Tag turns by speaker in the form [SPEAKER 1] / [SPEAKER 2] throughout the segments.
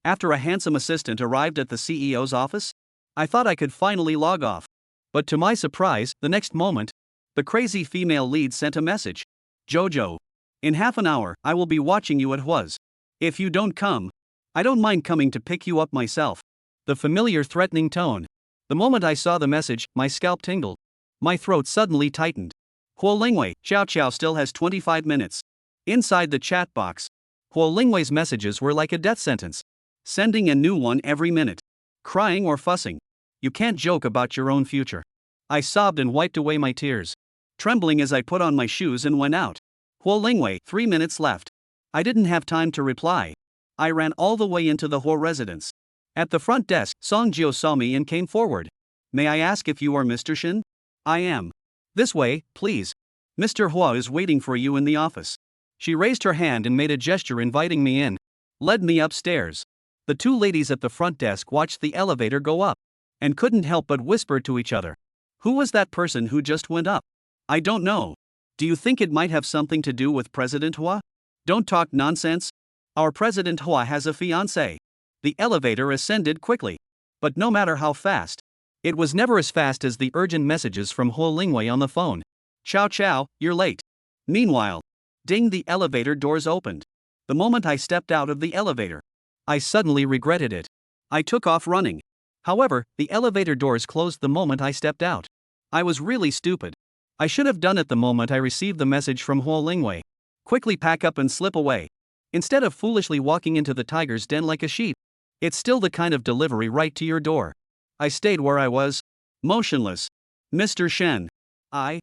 [SPEAKER 1] After a handsome assistant arrived at the CEO's office, I thought I could finally log off. But to my surprise, the next moment, the crazy female lead sent a message. Jojo. In half an hour, I will be watching you at Hwa's. If you don't come, I don't mind coming to pick you up myself. The familiar threatening tone. The moment I saw the message, my scalp tingled. My throat suddenly tightened. Hwa Lingwei, Xiao Xiao still has 25 minutes. Inside the chat box, Hwa Lingwei's messages were like a death sentence. Sending a new one every minute. Crying or fussing. You can't joke about your own future. I sobbed and wiped away my tears. Trembling as I put on my shoes and went out. Hwa Lingwei, 3 minutes left. I didn't have time to reply. I ran all the way into the Hwa residence. At the front desk, Song Jio saw me and came forward. May I ask if you are Mr. Shin? I am. This way, please. Mr. Hwa is waiting for you in the office. She raised her hand and made a gesture inviting me in. Led me upstairs. The two ladies at the front desk watched the elevator go up. And couldn't help but whisper to each other. Who was that person who just went up? I don't know. Do you think it might have something to do with President Hwa? Don't talk nonsense. Our President Hwa has a fiancée. The elevator ascended quickly. But no matter how fast, it was never as fast as the urgent messages from Hwa Lingwei on the phone. Chow chow, you're late. Meanwhile, ding, the elevator doors opened. The moment I stepped out of the elevator, I suddenly regretted it. I took off running. However, the elevator doors closed the moment I stepped out. I was really stupid. I should have done it the moment I received the message from Hwa Lingwei. Quickly pack up and slip away. Instead of foolishly walking into the tiger's den like a sheep. It's still the kind of delivery right to your door. I stayed where I was, motionless. Mr. Shen. I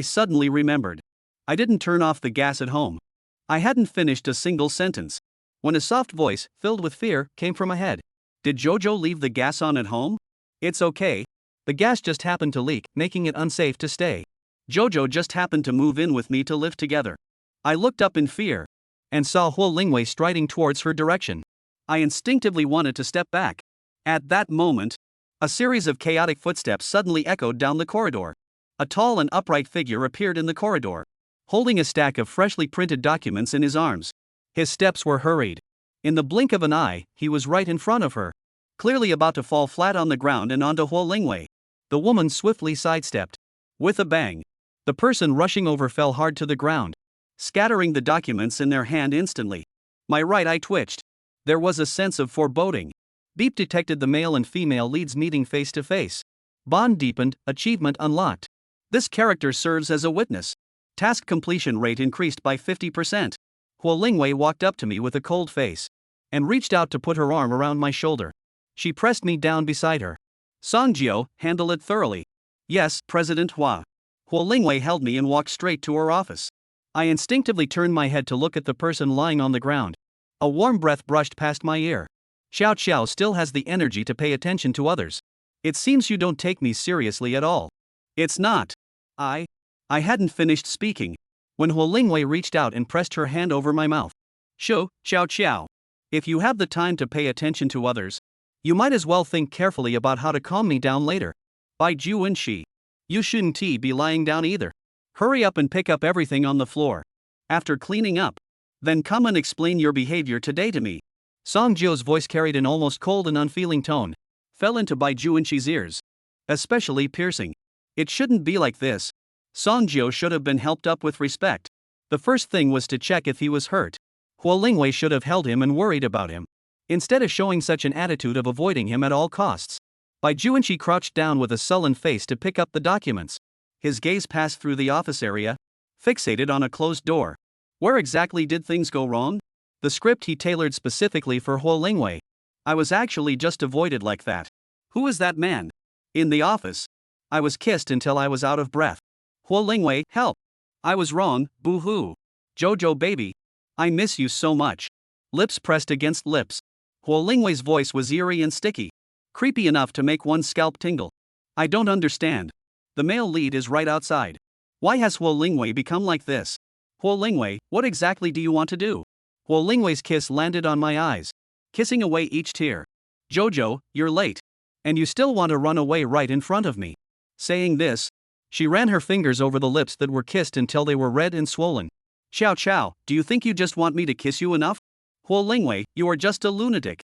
[SPEAKER 1] suddenly remembered. I didn't turn off the gas at home. I hadn't finished a single sentence when a soft voice, filled with fear, came from ahead. Did Jojo leave the gas on at home? It's okay. The gas just happened to leak, making it unsafe to stay. Jojo just happened to move in with me to live together. I looked up in fear and saw Hwa Lingwei striding towards her direction. I instinctively wanted to step back. At that moment, a series of chaotic footsteps suddenly echoed down the corridor. A tall and upright figure appeared in the corridor, holding a stack of freshly printed documents in his arms. His steps were hurried. In the blink of an eye, he was right in front of her, clearly about to fall flat on the ground and onto Hwa Lingwei. The woman swiftly sidestepped. With a bang, the person rushing over fell hard to the ground, scattering the documents in their hand instantly. My right eye twitched. There was a sense of foreboding. Beep detected the male and female leads meeting face to face. Bond deepened, achievement unlocked. This character serves as a witness. Task completion rate increased by 50%. Hwa Lingwei walked up to me with a cold face and reached out to put her arm around my shoulder. She pressed me down beside her. Songjio, handle it thoroughly. Yes, President Hwa. Hwa Lingwei held me and walked straight to her office. I instinctively turned my head to look at the person lying on the ground. A warm breath brushed past my ear. Xiao Xiao still has the energy to pay attention to others. It seems you don't take me seriously at all. It's not. I hadn't finished speaking when Hwa Lingwei reached out and pressed her hand over my mouth. Xiao Xiao. If you have the time to pay attention to others, you might as well think carefully about how to calm me down later. By Juwen Shi. You shouldn't be lying down either. Hurry up and pick up everything on the floor. After cleaning up, then come and explain your behavior today to me. Song Jio's voice carried an almost cold and unfeeling tone. Fell into Bai Juenshi's ears. Especially piercing. It shouldn't be like this. Song Jio should have been helped up with respect. The first thing was to check if he was hurt. Hwa Lingwei should have held him and worried about him, instead of showing such an attitude of avoiding him at all costs. Bai Juenshi crouched down with a sullen face to pick up the documents. His gaze passed through the office area, fixated on a closed door. Where exactly did things go wrong? The script he tailored specifically for Hwa Lingwei. I was actually just avoided like that. Who is that man? In the office, I was kissed until I was out of breath. Hwa Lingwei, help! I was wrong, boo-hoo. Jojo baby, I miss you so much. Lips pressed against lips. Hwa Lingwei's voice was eerie and sticky, creepy enough to make one's scalp tingle. I don't understand. The male lead is right outside. Why has Hwa Lingwei become like this? Hwa Lingwei, what exactly do you want to do? Hwa Lingwei's kiss landed on my eyes, kissing away each tear. Jojo, you're late. And you still want to run away right in front of me. Saying this, she ran her fingers over the lips that were kissed until they were red and swollen. Xiao Xiao, do you think you just want me to kiss you enough? Hwa Lingwei, you are just a lunatic.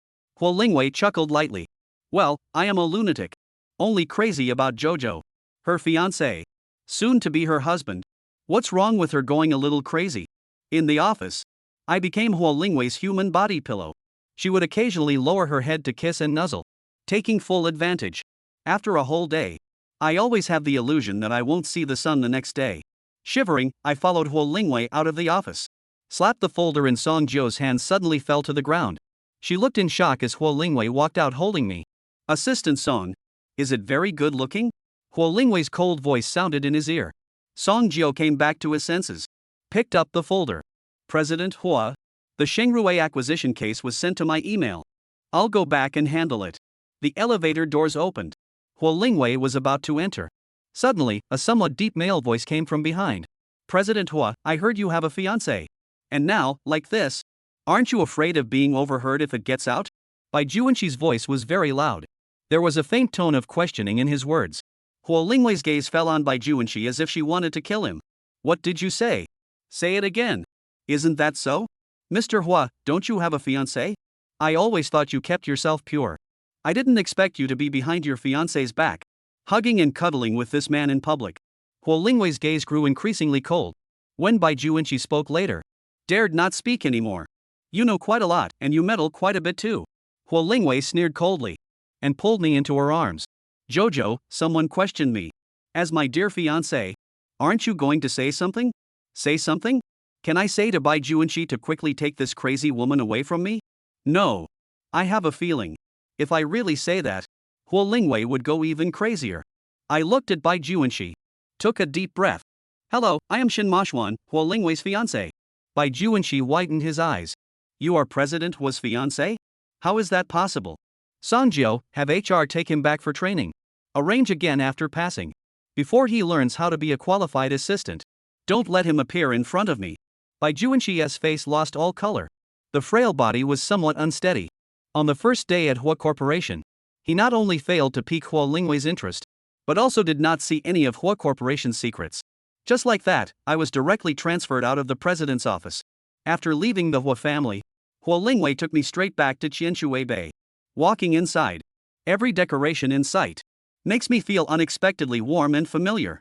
[SPEAKER 1] Huo Lingwei chuckled lightly. Well, I am a lunatic. Only crazy about Jojo. Her fiancé. Soon to be her husband. What's wrong with her going a little crazy? In the office, I became Huo Lingwei's human body pillow. She would occasionally lower her head to kiss and nuzzle, taking full advantage. After a whole day, I always have the illusion that I won't see the sun the next day. Shivering, I followed Huo Lingwei out of the office. Slapped the folder and Song Jio's hand suddenly fell to the ground. She looked in shock as Huo Lingwei walked out holding me. Assistant Song. Is it very good looking? Huo Lingwei's cold voice sounded in his ear. Song Jio came back to his senses. Picked up the folder. President Hua. The Shengrui acquisition case was sent to my email. I'll go back and handle it. The elevator doors opened. Huo Lingwei was about to enter. Suddenly, a somewhat deep male voice came from behind. President Hua, I heard you have a fiancé. And now, like this? Aren't you afraid of being overheard if it gets out? Bai Juanqi's voice was very loud. There was a faint tone of questioning in his words. Huo Lingwei's gaze fell on Bai Juanqi as if she wanted to kill him. What did you say? Say it again. Isn't that so? Mr. Hua, don't you have a fiancé? I always thought you kept yourself pure. I didn't expect you to be behind your fiancé's back, hugging and cuddling with this man in public. Huo Lingwei's gaze grew increasingly cold. When Bai Juanqi spoke later, dared not speak anymore. You know quite a lot, and you meddle quite a bit too. Huo Lingwei sneered coldly, and pulled me into her arms. Jojo, someone questioned me. As my dear fiancé, aren't you going to say something? Say something? Can I say to Bai Juanqi to quickly take this crazy woman away from me? No. I have a feeling. If I really say that, Huo Lingwei would go even crazier. I looked at Bai Juanqi. Took a deep breath. Hello, I am Shin Mashuan, Huo Lingwei's fiancé. Bai Juanqi widened his eyes. You are President Hua's fiancé? How is that possible? Songjio, have HR take him back for training. Arrange again after passing. Before he learns how to be a qualified assistant. Don't let him appear in front of me. Bai Juanqi's face lost all color. The frail body was somewhat unsteady. On the first day at Hua Corporation, he not only failed to pique Huo Lingwei's interest, but also did not see any of Hua Corporation's secrets. Just like that, I was directly transferred out of the president's office. After leaving the Hua family, Huo Lingwei took me straight back to Qianshui Bay. Walking inside, every decoration in sight makes me feel unexpectedly warm and familiar.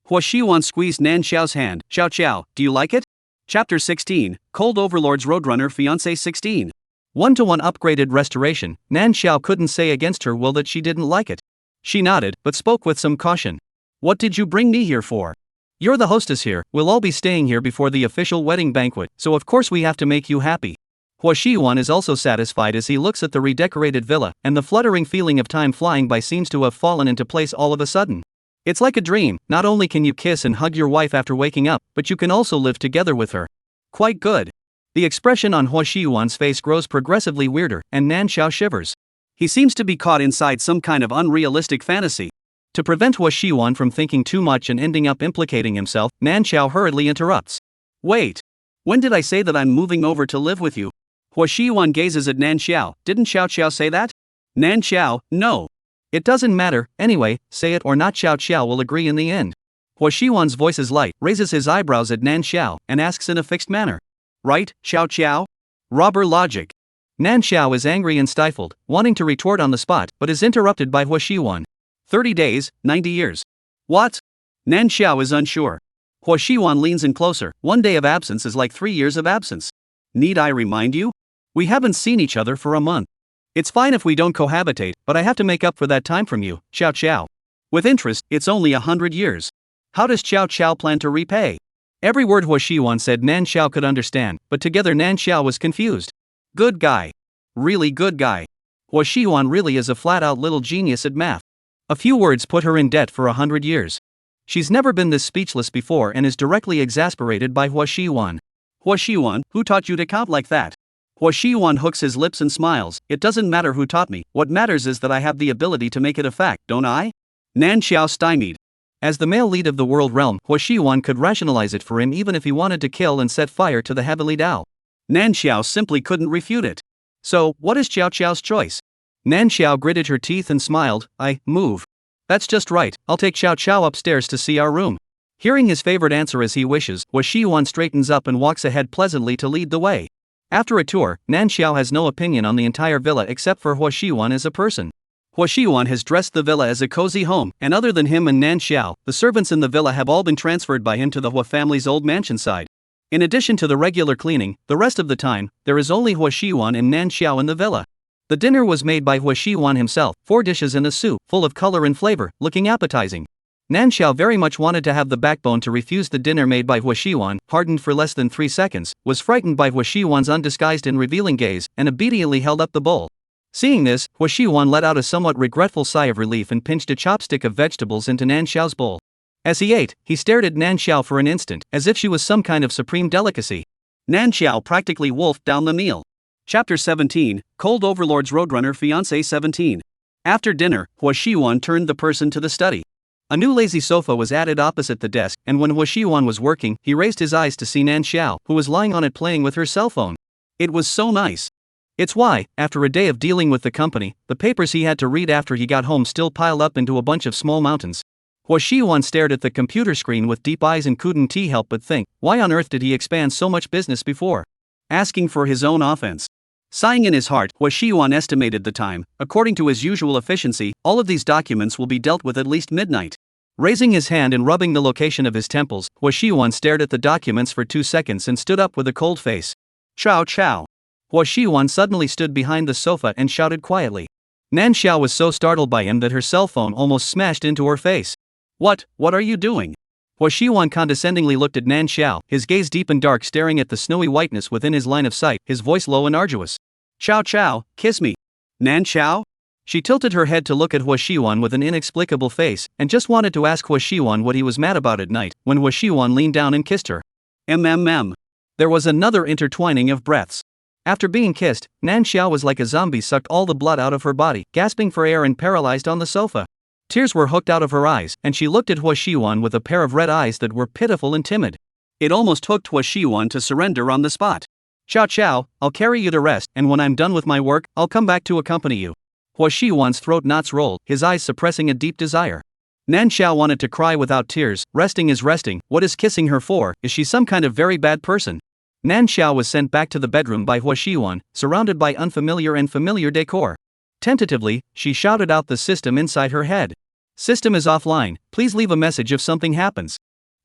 [SPEAKER 1] Hua Shiwan squeezed Nan Xiao's hand. Xiao Xiao, do you like it? Chapter 16, Cold Overlord's Roadrunner Fiancé 16. 1-to-1 upgraded restoration. Nan Xiao couldn't say against her will that she didn't like it. She nodded, but spoke with some caution. What did you bring me here for? You're the hostess here, we'll all be staying here before the official wedding banquet, so of course we have to make you happy. Hua Shiwan is also satisfied as he looks at the redecorated villa, and the fluttering feeling of time flying by seems to have fallen into place all of a sudden. It's like a dream, not only can you kiss and hug your wife after waking up, but you can also live together with her. Quite good. The expression on Hua Shiwan's face grows progressively weirder, and Nan Xiao shivers. He seems to be caught inside some kind of unrealistic fantasy. To prevent Hua Shiwan from thinking too much and ending up implicating himself, Nan Xiao hurriedly interrupts. Wait. When did I say that I'm moving over to live with you? Hua Shiwan gazes at Nan Xiao. Didn't Xiao Xiao say that? Nan Xiao, no. It doesn't matter, anyway, say it or not, Xiao Xiao will agree in the end. Hua Shiwan's voice is light, raises his eyebrows at Nan Xiao, and asks in a fixed manner. Right, Xiao Xiao? Robber logic. Nan Xiao is angry and stifled, wanting to retort on the spot, but is interrupted by Hua Shiwan. 30 days, 90 years. What? Nan Xiao is unsure. Hua Shiwan leans in closer. 1 day of absence is like 3 years of absence. Need I remind you? We haven't seen each other for a month. It's fine if we don't cohabitate, but I have to make up for that time from you, Xiao Xiao. With interest, it's only 100 years. How does Xiao Xiao plan to repay? Every word Hua Shiwan said Nan Xiao could understand, but together Nan Xiao was confused. Good guy. Really good guy. Hua Shiwan really is a flat-out little genius at math. A few words put her in debt for 100 years. She's never been this speechless before and is directly exasperated by Hua Shiwan. Hua Shiwan, who taught you to count like that? Hua Shiwan hooks his lips and smiles. It doesn't matter who taught me, what matters is that I have the ability to make it a fact, don't I? Nan Xiao stymied. As the male lead of the world realm, Hua Shiwan could rationalize it for him even if he wanted to kill and set fire to the heavenly Tao. Nan Xiao simply couldn't refute it. So, what is Xiao Xiao's choice? Nan Xiao gritted her teeth and smiled. I move. That's just right, I'll take Xiao Xiao upstairs to see our room. Hearing his favorite answer as he wishes, Hua Shiwan straightens up and walks ahead pleasantly to lead the way. After a tour, Nan Xiao has no opinion on the entire villa except for Hua Xiwan as a person. Hua Xiwan has dressed the villa as a cozy home, and other than him and Nan Xiao, the servants in the villa have all been transferred by him to the Hua family's old mansion side. In addition to the regular cleaning, the rest of the time, there is only Hua Xiwan and Nan Xiao in the villa. The dinner was made by Hua Xiwan himself, 4 dishes and a soup, full of color and flavor, looking appetizing. Nan Xiao very much wanted to have the backbone to refuse the dinner made by Hua Xiwan, hardened for less than 3 seconds, was frightened by Hua Xiwan's undisguised and revealing gaze, and obediently held up the bowl. Seeing this, Hua Xiwan let out a somewhat regretful sigh of relief and pinched a chopstick of vegetables into Nan Xiao's bowl. As he ate, he stared at Nan Xiao for an instant, as if she was some kind of supreme delicacy. Nan Xiao practically wolfed down the meal. Chapter 17, Cold Overlord's Roadrunner Fiancé 17. After dinner, Hua Xiwan turned the person to the study. A new lazy sofa was added opposite the desk, and when Hua Xiwan was working, he raised his eyes to see Nan Xiao, who was lying on it playing with her cell phone. It was so nice. It's why, after a day of dealing with the company, the papers he had to read after he got home still piled up into a bunch of small mountains. Hua Xiwan stared at the computer screen with deep eyes and couldn't help but think, why on earth did he expand so much business before? Asking for his own offense. Sighing in his heart, Hua Xiwan estimated the time. According to his usual efficiency, all of these documents will be dealt with at least midnight. Raising his hand and rubbing the location of his temples, Hua Xiwan stared at the documents for 2 seconds and stood up with a cold face. Chow chow. Hua Xiwan suddenly stood behind the sofa and shouted quietly. Nan Xiao was so startled by him that her cell phone almost smashed into her face. What are you doing? Hua Xiwan condescendingly looked at Nan Xiao, his gaze deep and dark staring at the snowy whiteness within his line of sight, his voice low and arduous. Chow chow, kiss me. Nan Xiao? She tilted her head to look at Hua Xiwan with an inexplicable face, and just wanted to ask Hua Xiwan what he was mad about at night, when Hua Xiwan leaned down and kissed her. There was another intertwining of breaths. After being kissed, Nan Xiao was like a zombie, sucked all the blood out of her body, gasping for air and paralyzed on the sofa. Tears were hooked out of her eyes, and she looked at Hua Xiwan with a pair of red eyes that were pitiful and timid. It almost hooked Hua Xiwan to surrender on the spot. Chow chow, I'll carry you to rest, and when I'm done with my work, I'll come back to accompany you. Hua Xiwan's throat knots rolled, his eyes suppressing a deep desire. Nan Xiao wanted to cry without tears. Resting is resting, what is kissing her for? Is she some kind of very bad person? Nan Xiao was sent back to the bedroom by Hua Xiwan, surrounded by unfamiliar and familiar decor. Tentatively, she shouted out the system inside her head. System is offline, please leave a message if something happens.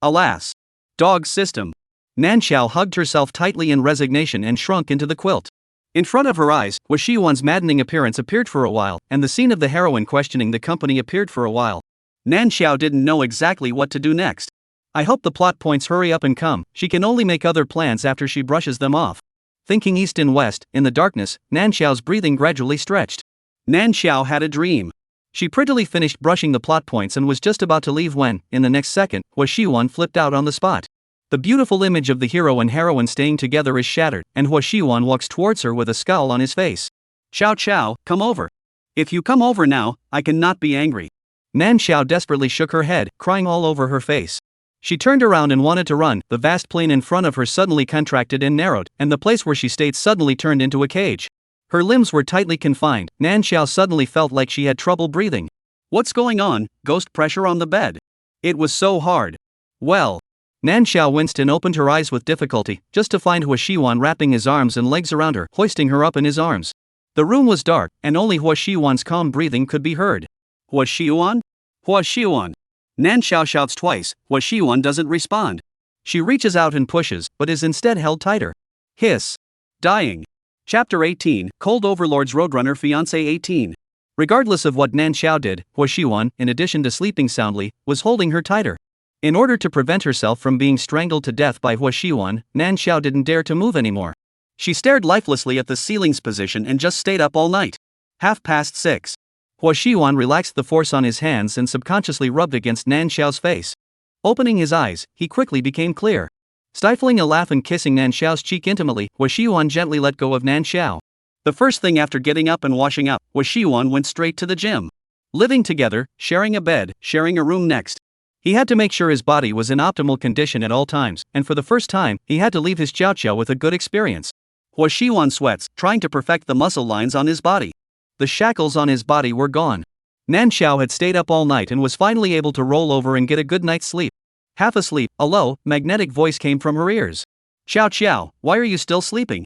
[SPEAKER 1] Alas. Dog system. Nan Xiao hugged herself tightly in resignation and shrunk into the quilt. In front of her eyes, Hua Xiwan's maddening appearance appeared for a while, and the scene of the heroine questioning the company appeared for a while. Nan Xiao didn't know exactly what to do next. I hope the plot points hurry up and come. She can only make other plans after she brushes them off. Thinking east and west, in the darkness, Nan Xiao's breathing gradually stretched. Nan Xiao had a dream. She prettily finished brushing the plot points and was just about to leave when, in the next second, Hua Xiwan flipped out on the spot. The beautiful image of the hero and heroine staying together is shattered, and Hua Xiwan walks towards her with a scowl on his face. Chow chow, come over. If you come over now, I cannot be angry. Nan Xiao desperately shook her head, crying all over her face. She turned around and wanted to run. The vast plain in front of her suddenly contracted and narrowed, and the place where she stayed suddenly turned into a cage. Her limbs were tightly confined. Nan Xiao suddenly felt like she had trouble breathing. What's going on? Ghost pressure on the bed. It was so hard. Well. Nan Xiao winced and opened her eyes with difficulty, just to find Hua Xiwan wrapping his arms and legs around her, hoisting her up in his arms. The room was dark, and only Hua Xiwan's calm breathing could be heard. Hua Xiwan? Hua Xiwan. Nan Xiao shouts twice. Hua Xiwan doesn't respond. She reaches out and pushes, but is instead held tighter. Hiss. Dying. Chapter 18, Cold Overlord's Roadrunner Fiancé 18. Regardless of what Nan Xiao did, Hua Xiwan, in addition to sleeping soundly, was holding her tighter. In order to prevent herself from being strangled to death by Hua Xiwan, Nan Xiao didn't dare to move anymore. She stared lifelessly at the ceiling's position and just stayed up all night. 6:30. Hua Xiwan relaxed the force on his hands and subconsciously rubbed against Nan Xiao's face. Opening his eyes, he quickly became clear. Stifling a laugh and kissing Nan Xiao's cheek intimately, Hua Xiwan gently let go of Nan Xiao. The first thing after getting up and washing up, Hua Xiwan went straight to the gym. Living together, sharing a bed, sharing a room next. He had to make sure his body was in optimal condition at all times, and for the first time, he had to leave his chow chow with a good experience. Hua Xiwan sweats, trying to perfect the muscle lines on his body. The shackles on his body were gone. Nan Xiao had stayed up all night and was finally able to roll over and get a good night's sleep. Half asleep, a low, magnetic voice came from her ears. Chow chow, why are you still sleeping?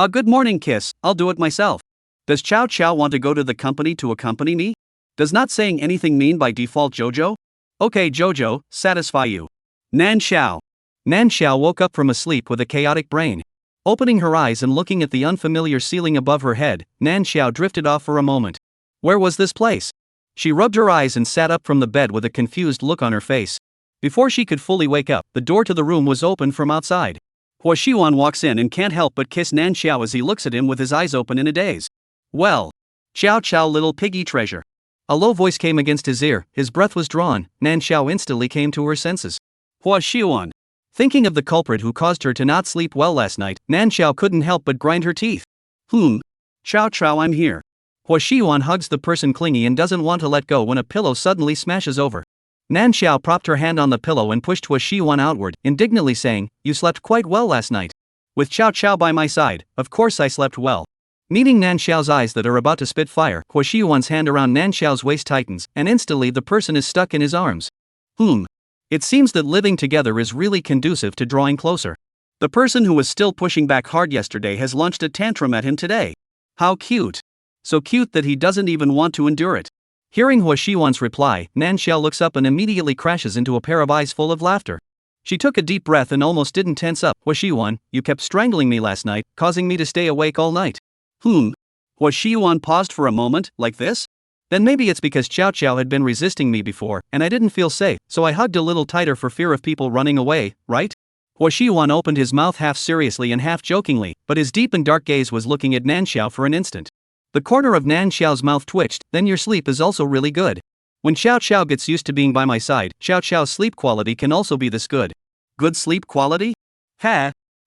[SPEAKER 1] Good morning, kiss, I'll do it myself. Does Chow Chow want to go to the company to accompany me? Does not saying anything mean by default Jojo? Okay, Jojo, satisfy you. Nan Xiao. Nan Xiao woke up from a sleep with a chaotic brain. Opening her eyes and looking at the unfamiliar ceiling above her head, Nan Xiao drifted off for a moment. Where was this place? She rubbed her eyes and sat up from the bed with a confused look on her face. Before she could fully wake up, the door to the room was open from outside. Hua Xiwan walks in and can't help but kiss Nan Xiao as he looks at him with his eyes open in a daze. Well, Chow Chow, little piggy treasure. A low voice came against his ear, his breath was drawn. Nan Xiao instantly came to her senses. Hua Xiwan. Thinking of the culprit who caused her to not sleep well last night, Nan Xiao couldn't help but grind her teeth. Chow Chow, I'm here. Hua Xiwan hugs the person clingy and doesn't want to let go when a pillow suddenly smashes over. Nan Xiao propped her hand on the pillow and pushed Hua Xiwan outward, indignantly saying, "You slept quite well last night. With Chow Chow by my side, of course I slept well." Meeting Nan Xiao's eyes that are about to spit fire, Hua Xiwan's hand around Nan Xiao's waist tightens, and instantly the person is stuck in his arms. It seems that living together is really conducive to drawing closer. The person who was still pushing back hard yesterday has launched a tantrum at him today. How cute. So cute that he doesn't even want to endure it. Hearing Hua Xiwan's reply, Nan Xiao looks up and immediately crashes into a pair of eyes full of laughter. She took a deep breath and almost didn't tense up. Hua Xiwan, you kept strangling me last night, causing me to stay awake all night. Hua Xiwan paused for a moment, like this? Then maybe it's because Chow Chow had been resisting me before, and I didn't feel safe, so I hugged a little tighter for fear of people running away, right? Hua Xiwan opened his mouth half seriously and half jokingly, but his deep and dark gaze was looking at Nan Xiao for an instant. The corner of Nan Xiao's mouth twitched. Then your sleep is also really good. When Chow Chow gets used to being by my side, Chow Chow's sleep quality can also be this good. Good sleep quality?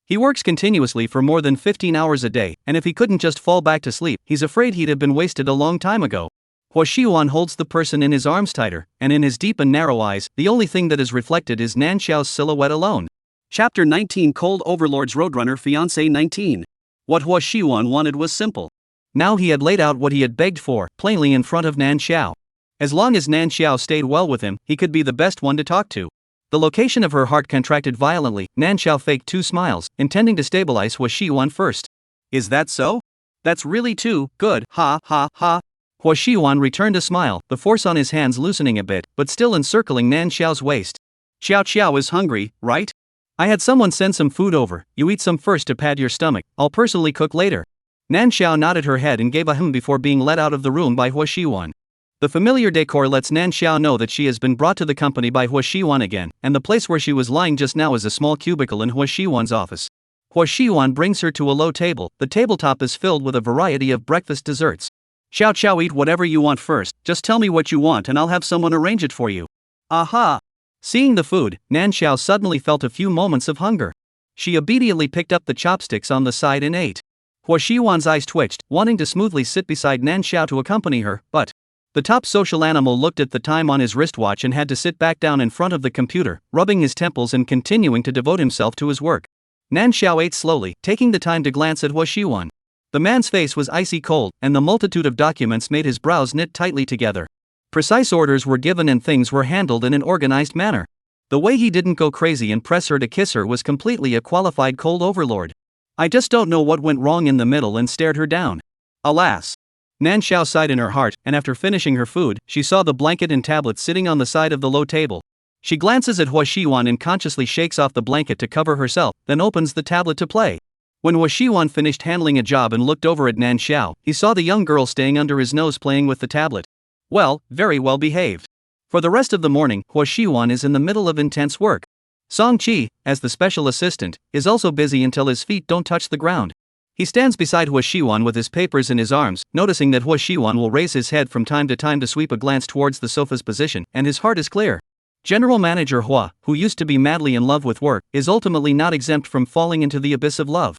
[SPEAKER 1] He works continuously for more than 15 hours a day, and if he couldn't just fall back to sleep, he's afraid he'd have been wasted a long time ago. Hua Xiwan holds the person in his arms tighter, and in his deep and narrow eyes, the only thing that is reflected is Nan Xiao's silhouette alone. Chapter 19, Cold Overlord's Roadrunner Fiancé 19. What Hua Xiwan wanted was simple. Now he had laid out what he had begged for, plainly in front of Nan Xiao. As long as Nan Xiao stayed well with him, he could be the best one to talk to. The location of her heart contracted violently. Nan Xiao faked 2 smiles, intending to stabilize Hua Xiwan first. Is that so? That's really too good, ha ha ha. Hua Xiwan returned a smile, the force on his hands loosening a bit, but still encircling Nan Xiao's waist. Xiao Xiao is hungry, right? I had someone send some food over, you eat some first to pad your stomach, I'll personally cook later. Nan Xiao nodded her head and gave a before being led out of the room by Hua Xiwan. The familiar decor lets Nan Xiao know that she has been brought to the company by Hua Xiwan again, and the place where she was lying just now is a small cubicle in Hua Xiwan's office. Hua Xiwan brings her to a low table. The tabletop is filled with a variety of breakfast desserts. Xiao Xiao, eat whatever you want first, just tell me what you want and I'll have someone arrange it for you. Aha! Seeing the food, Nan Xiao suddenly felt a few moments of hunger. She immediately picked up the chopsticks on the side and ate. Hua Xiwan's eyes twitched, wanting to smoothly sit beside Nan Xiao to accompany her, but the top social animal looked at the time on his wristwatch and had to sit back down in front of the computer, rubbing his temples and continuing to devote himself to his work. Nan Xiao ate slowly, taking the time to glance at Hua Xiwan. The man's face was icy cold, and the multitude of documents made his brows knit tightly together. Precise orders were given and things were handled in an organized manner. The way he didn't go crazy and press her to kiss her was completely a qualified cold overlord. I just don't know what went wrong in the middle and stared her down. Alas. Nan Xiao sighed in her heart, and after finishing her food, she saw the blanket and tablet sitting on the side of the low table. She glances at Hua Xiwan and consciously shakes off the blanket to cover herself, then opens the tablet to play. When Hua Xiwan finished handling a job and looked over at Nan Xiao, he saw the young girl staying under his nose playing with the tablet. Well, very well behaved. For the rest of the morning, Hua Xiwan is in the middle of intense work. Song Qi, as the special assistant, is also busy until his feet don't touch the ground. He stands beside Hua Xiwan with his papers in his arms, noticing that Hua Xiwan will raise his head from time to sweep a glance towards the sofa's position, and his heart is clear. General Manager Hua, who used to be madly in love with work, is ultimately not exempt from falling into the abyss of love.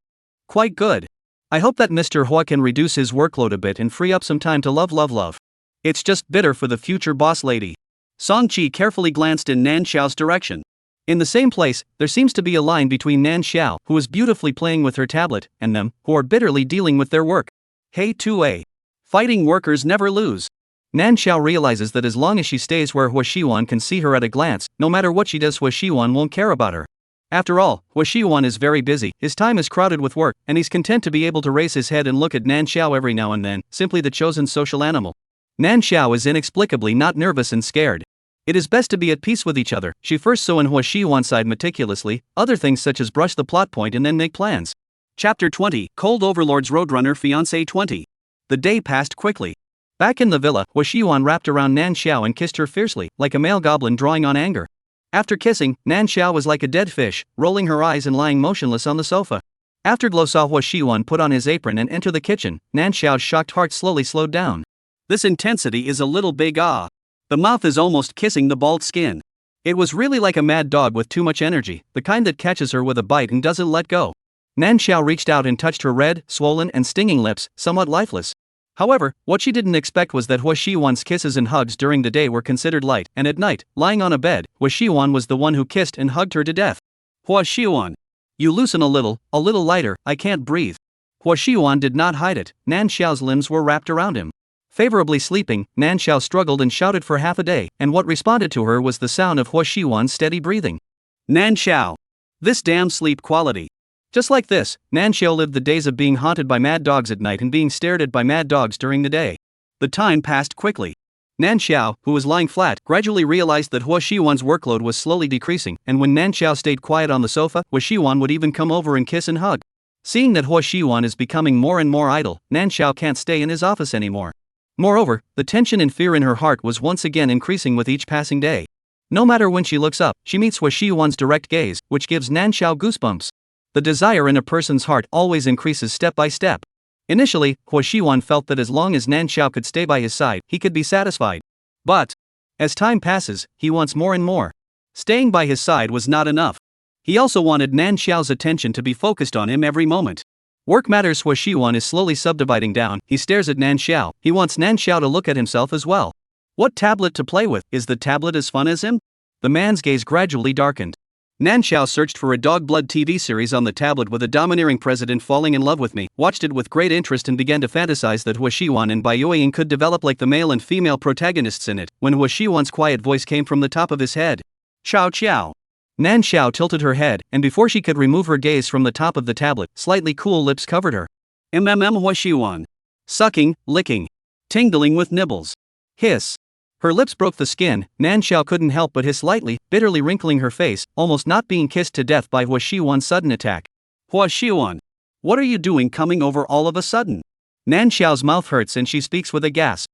[SPEAKER 1] Quite good. I hope that Mr. Hua can reduce his workload a bit and free up some time to love. It's just bitter for the future boss lady. Song Qi carefully glanced in Nan Xiao's direction. In the same place, there seems to be a line between Nan Xiao, who is beautifully playing with her tablet, and them, who are bitterly dealing with their work. Hey 2A. Fighting workers never lose. Nan Xiao realizes that as long as she stays where Hua Xiwan can see her at a glance, no matter what she does Hua Xiwan won't care about her. After all, Hua Xiuan is very busy, his time is crowded with work, and he's content to be able to raise his head and look at Nan Xiao every now and then, simply the chosen social animal. Nan Xiao is inexplicably not nervous and scared. It is best to be at peace with each other. She first sew in Hua Xiuan's side meticulously, other things such as brush the plot point and then make plans. Chapter 20, Cold Overlord's Roadrunner Fiancé 20. The day passed quickly. Back in the villa, Hua Xiuan wrapped around Nan Xiao and kissed her fiercely, like a male goblin drawing on anger. After kissing, Nan Xiao was like a dead fish, rolling her eyes and lying motionless on the sofa. Afterglow saw Hua Xiuan put on his apron and enter the kitchen. Nan Xiao's shocked heart slowly slowed down. This intensity is a little big. The mouth is almost kissing the bald skin. It was really like a mad dog with too much energy, the kind that catches her with a bite and doesn't let go. Nan Xiao reached out and touched her red, swollen and stinging lips, somewhat lifeless. However, what she didn't expect was that Hua Xiuan's kisses and hugs during the day were considered light, and at night, lying on a bed, Hua Xiuan was the one who kissed and hugged her to death. Hua Xiuan. You loosen a little lighter, I can't breathe. Hua Xiuan did not hide it, Nan Xiao's limbs were wrapped around him. Favorably sleeping, Nan Xiao struggled and shouted for half a day, and what responded to her was the sound of Hua Xiuan's steady breathing. Nan Xiao. This damn sleep quality. Just like this, Nan Xiao lived the days of being haunted by mad dogs at night and being stared at by mad dogs during the day. The time passed quickly. Nan Xiao, who was lying flat, gradually realized that Hua Xiuan's workload was slowly decreasing, and when Nan Xiao stayed quiet on the sofa, Hua Xiuan would even come over and kiss and hug. Seeing that Hua Xiuan is becoming more and more idle, Nan Xiao can't stay in his office anymore. Moreover, the tension and fear in her heart was once again increasing with each passing day. No matter when she looks up, she meets Hua Xiuan's direct gaze, which gives Nan Xiao goosebumps. The desire in a person's heart always increases step by step. Initially, Hua Xiuan felt that as long as Nan Xiao could stay by his side, he could be satisfied. But, as time passes, he wants more and more. Staying by his side was not enough. He also wanted Nan Xiao's attention to be focused on him every moment. Work matters. Hua Xiuan is slowly subdividing down. He stares at Nan Xiao. He wants Nan Xiao to look at himself as well. What tablet to play with? Is the tablet as fun as him? The man's gaze gradually darkened. Nan Xiao searched for a dog blood TV series on the tablet with a domineering president falling in love with me, watched it with great interest and began to fantasize that Hua Xiuan and Bai Yueying could develop like the male and female protagonists in it, when Hua Xiuan's quiet voice came from the top of his head. Xiao Qiao. Nan Xiao tilted her head, and before she could remove her gaze from the top of the tablet, slightly cool lips covered her. Hua Xiuan. Sucking, licking. Tingling with nibbles. Hiss. Her lips broke the skin. Nan Xiao couldn't help but hiss slightly, bitterly wrinkling her face, almost not being kissed to death by Hua Xiuan's sudden attack. Hua Xiuan. What are you doing coming over all of a sudden? Nan Xiao's mouth hurts and she speaks with a gasp.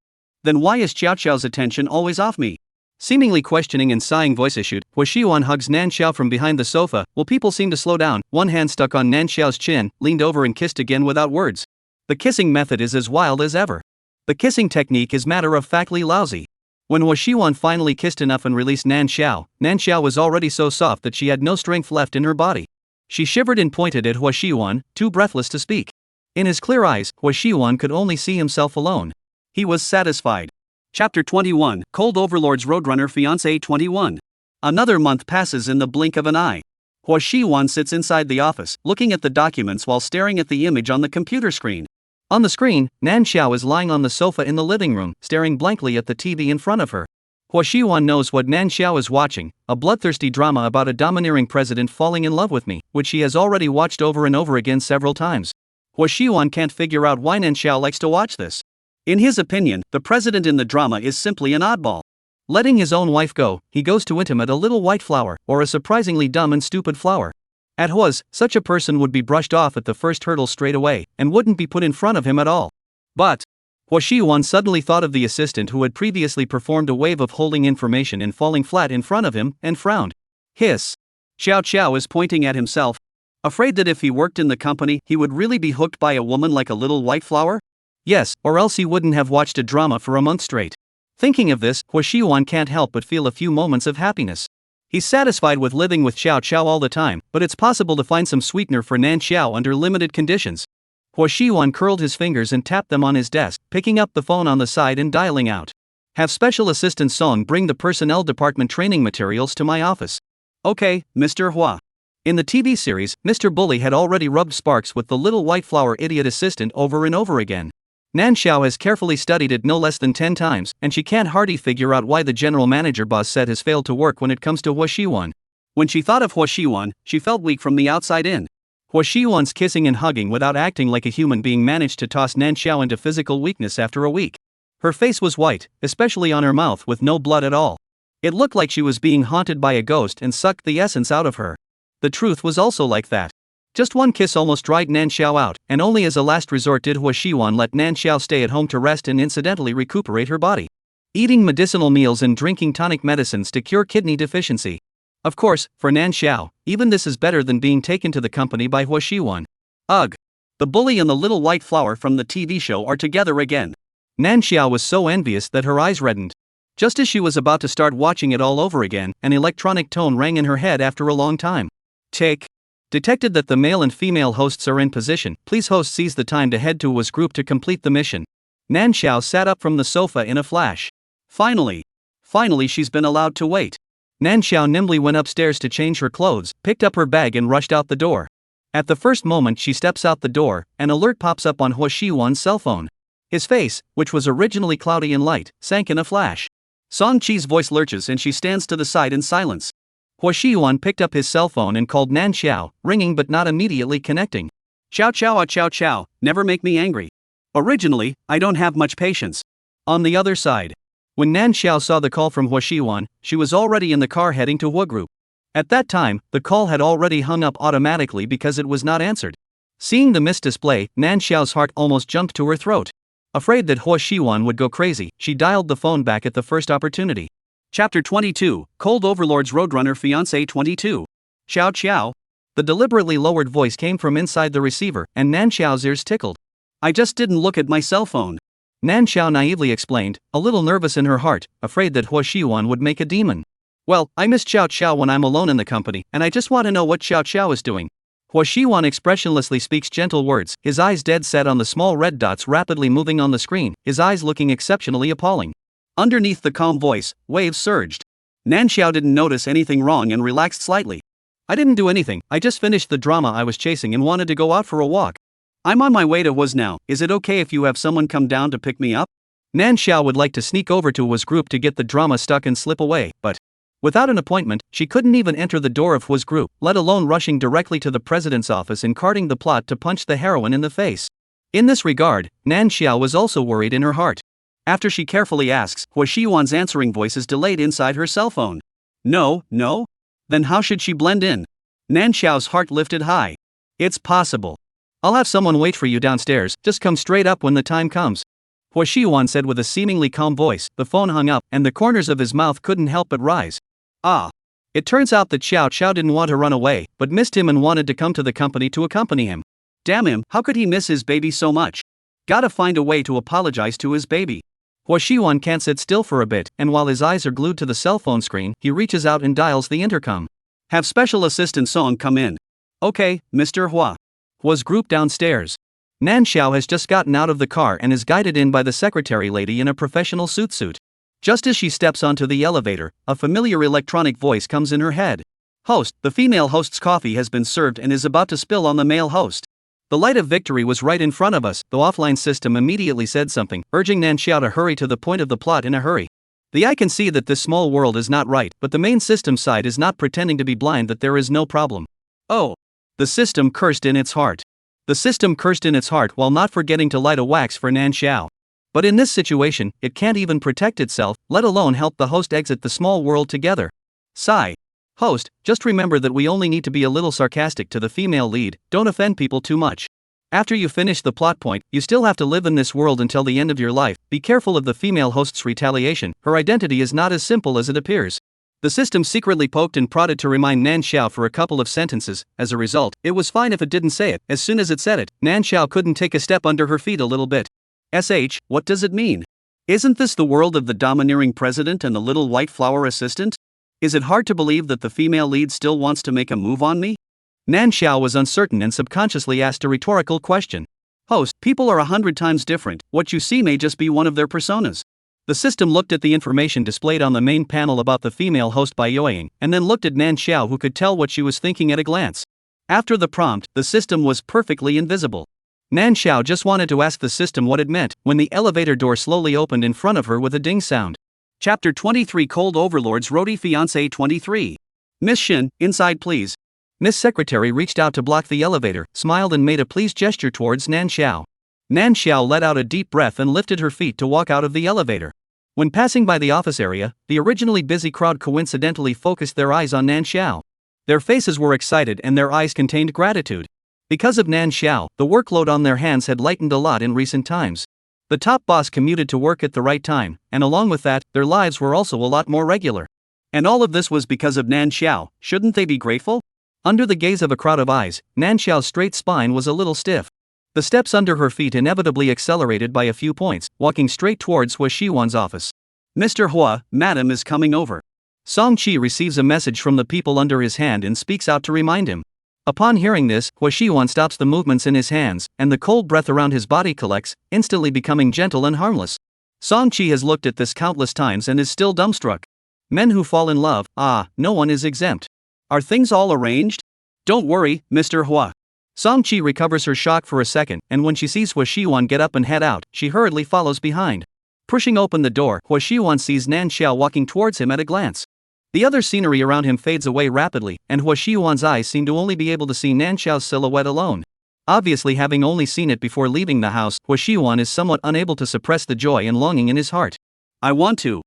[SPEAKER 1] Then why is Xiao Xiao's attention always off me? Seemingly questioning and sighing voice issued, Hua Xiuan hugs Nan Xiao from behind the sofa, while people seem to slow down, one hand stuck on Nan Xiao's chin, leaned over and kissed again without words. The kissing method is as wild as ever. The kissing technique is matter-of-factly lousy. When Hua Xiuan finally kissed enough and released Nan Xiao was already so soft that she had no strength left in her body. She shivered and pointed at Hua Xiuan, too breathless to speak. In his clear eyes, Hua Xiuan could only see himself alone. He was satisfied. Chapter 21, Cold Overlord's Roadrunner Fiancé 21. Another month passes in the blink of an eye. Hua Xiuan sits inside the office, looking at the documents while staring at the image on the computer screen. On the screen, Nan Xiao is lying on the sofa in the living room, staring blankly at the TV in front of her. Hua Xiuan knows what Nan Xiao is watching, a bloodthirsty drama about a domineering president falling in love with me, which she has already watched over and over again several times. Hua Xiuan can't figure out why Nan Xiao likes to watch this. In his opinion, the president in the drama is simply an oddball. Letting his own wife go, he goes to intimate a little white flower, or a surprisingly dumb and stupid flower. At Hua's, such a person would be brushed off at the first hurdle straight away, and wouldn't be put in front of him at all. But Hua Xiuan suddenly thought of the assistant who had previously performed a wave of holding information and falling flat in front of him, and frowned. Hiss. Xiao Qiao is pointing at himself. Afraid that if he worked in the company, he would really be hooked by a woman like a little white flower? Yes, or else he wouldn't have watched a drama for a month straight. Thinking of this, Hua Xiuan can't help but feel a few moments of happiness. He's satisfied with living with Xiao Qiao all the time, but it's possible to find some sweetener for Nan Xiao under limited conditions. Hua Xiuan curled his fingers and tapped them on his desk, picking up the phone on the side and dialing out. Have Special Assistant Song bring the personnel department training materials to my office. Okay, Mr. Hua. In the TV series, Mr. Bully had already rubbed sparks with the little white flower idiot assistant over and over again. Nan Xiao has carefully studied it no less than 10 times, and she can't hardly figure out why the general manager boss set has failed to work when it comes to Hua Xiuan. When she thought of Hua Xiwan, she felt weak from the outside in. Hua Xiwan's kissing and hugging without acting like a human being managed to toss Nan Xiao into physical weakness after a week. Her face was white, especially on her mouth with no blood at all. It looked like she was being haunted by a ghost and sucked the essence out of her. The truth was also like that. Just one kiss almost dried Nan Xiao out, and only as a last resort did Hua Xiwan let Nan Xiao stay at home to rest and incidentally recuperate her body. Eating medicinal meals and drinking tonic medicines to cure kidney deficiency. Of course, for Nan Xiao, even this is better than being taken to the company by Hua Xiwan. Ugh! The bully and the little white flower from the TV show are together again. Nan Xiao was so envious that her eyes reddened. Just as she was about to start watching it all over again, an electronic tone rang in her head after a long time. Take. Detected that the male and female hosts are in position. Please host seize the time to head to Hua's group to complete the mission. Nan Xiao sat up from the sofa in a flash. Finally she's been allowed to wait. Nan Xiao nimbly went upstairs to change her clothes, picked up her bag and rushed out the door. At the first moment she steps out the door, an alert pops up on Hua Xiwan's cell phone. His face, which was originally cloudy and light, sank in a flash. Song Chi's voice lurches and she stands to the side in silence. Hua Xiwan picked up his cell phone and called Nan Xiao, ringing but not immediately connecting. Chow chow ah chow chow, never make me angry. Originally, I don't have much patience. On the other side. When Nan Xiao saw the call from Hua Xiwan, she was already in the car heading to Hua Group. At that time, the call had already hung up automatically because it was not answered. Seeing the missed display, Nan Xiao's heart almost jumped to her throat. Afraid that Hua Xiwan would go crazy, she dialed the phone back at the first opportunity. Chapter 22, Cold Overlord's Roadrunner Fiancé 22. Xiao Xiao. The deliberately lowered voice came from inside the receiver, and Nan Xiao's ears tickled. I just didn't look at my cell phone. Nan Xiao naively explained, a little nervous in her heart, afraid that Hua Xiwan would make a demon. Well, I miss Xiao Xiao when I'm alone in the company, and I just want to know what Xiao Xiao is doing. Hua Xiwan expressionlessly speaks gentle words, his eyes dead set on the small red dots rapidly moving on the screen, his eyes looking exceptionally appalling. Underneath the calm voice, waves surged. Nan Xiao didn't notice anything wrong and relaxed slightly. I didn't do anything, I just finished the drama I was chasing and wanted to go out for a walk. I'm on my way to Hua's now, is it okay if you have someone come down to pick me up? Nan Xiao would like to sneak over to Hua's group to get the drama stuck and slip away, but without an appointment, she couldn't even enter the door of Hua's group, let alone rushing directly to the president's office and carting the plot to punch the heroine in the face. In this regard, Nan Xiao was also worried in her heart. After she carefully asks, Hua Xiwan's answering voice is delayed inside her cell phone. No? Then how should she blend in? Nan Xiao's heart lifted high. It's possible. I'll have someone wait for you downstairs, just come straight up when the time comes. Hua Xiwan said with a seemingly calm voice. The phone hung up, and the corners of his mouth couldn't help but rise. Ah. It turns out that Xiao Xiao didn't want to run away, but missed him and wanted to come to the company to accompany him. Damn him, how could he miss his baby so much? Gotta find a way to apologize to his baby. Hua Xiwan can't sit still for a bit, and while his eyes are glued to the cell phone screen, he reaches out and dials the intercom. Have Special Assistant Song come in. Okay, Mr. Hua. Hua's group downstairs. Nan Xiao has just gotten out of the car and is guided in by the secretary lady in a professional suit. Just as she steps onto the elevator, a familiar electronic voice comes in her head. Host, the female host's coffee has been served and is about to spill on the male host. The light of victory was right in front of us. The offline system immediately said something, urging Nan Xiao to hurry to the point of the plot in a hurry. The eye can see that this small world is not right, but the main system side is not pretending to be blind that there is no problem. Oh. The system cursed in its heart. The system cursed in its heart while not forgetting to light a wax for Nan Xiao. But in this situation, it can't even protect itself, let alone help the host exit the small world together. Sigh. Host, just remember that we only need to be a little sarcastic to the female lead, don't offend people too much. After you finish the plot point, you still have to live in this world until the end of your life. Be careful of the female host's retaliation, her identity is not as simple as it appears. The system secretly poked and prodded to remind Nan Xiao for a couple of sentences. As a result, it was fine if it didn't say it. As soon as it said it, Nan Xiao couldn't take a step under her feet a little bit. What does it mean? Isn't this the world of the domineering president and the little white flower assistant? Is it hard to believe that the female lead still wants to make a move on me? Nan Xiao was uncertain and subconsciously asked a rhetorical question. Host, people are 100 times different, what you see may just be one of their personas. The system looked at the information displayed on the main panel about the female host by Yoying, and then looked at Nan Xiao, who could tell what she was thinking at a glance. After the prompt, the system was perfectly invisible. Nan Xiao just wanted to ask the system what it meant, when the elevator door slowly opened in front of her with a ding sound. Chapter 23 Cold Overlord's Roadie Fiancé 23. Miss Shin, inside please. Miss Secretary reached out to block the elevator, smiled and made a pleased gesture towards Nan Xiao. Nan Xiao let out a deep breath and lifted her feet to walk out of the elevator. When passing by the office area, the originally busy crowd coincidentally focused their eyes on Nan Xiao. Their faces were excited and their eyes contained gratitude. Because of Nan Xiao, the workload on their hands had lightened a lot in recent times. The top boss commuted to work at the right time, and along with that, their lives were also a lot more regular. And all of this was because of Nan Xiao. Shouldn't they be grateful? Under the gaze of a crowd of eyes, Nan Xiao's straight spine was a little stiff. The steps under her feet inevitably accelerated by a few points, walking straight towards Hua Xiwan's office. Mr. Hua, Madam is coming over. Song Qi receives a message from the people under his hand and speaks out to remind him. Upon hearing this, Hua Xiwan stops the movements in his hands, and the cold breath around his body collects, instantly becoming gentle and harmless. Song Qi has looked at this countless times and is still dumbstruck. Men who fall in love, no one is exempt. Are things all arranged? Don't worry, Mr. Hua. Song Qi recovers her shock for a second, and when she sees Hua Xiwan get up and head out, she hurriedly follows behind. Pushing open the door, Hua Xiwan sees Nan Xiao walking towards him at a glance. The other scenery around him fades away rapidly, and Hua Xiwan's eyes seem to only be able to see Nan Xiao's silhouette alone. Obviously, having only seen it before leaving the house, Hua Xiwan is somewhat unable to suppress the joy and longing in his heart. I want to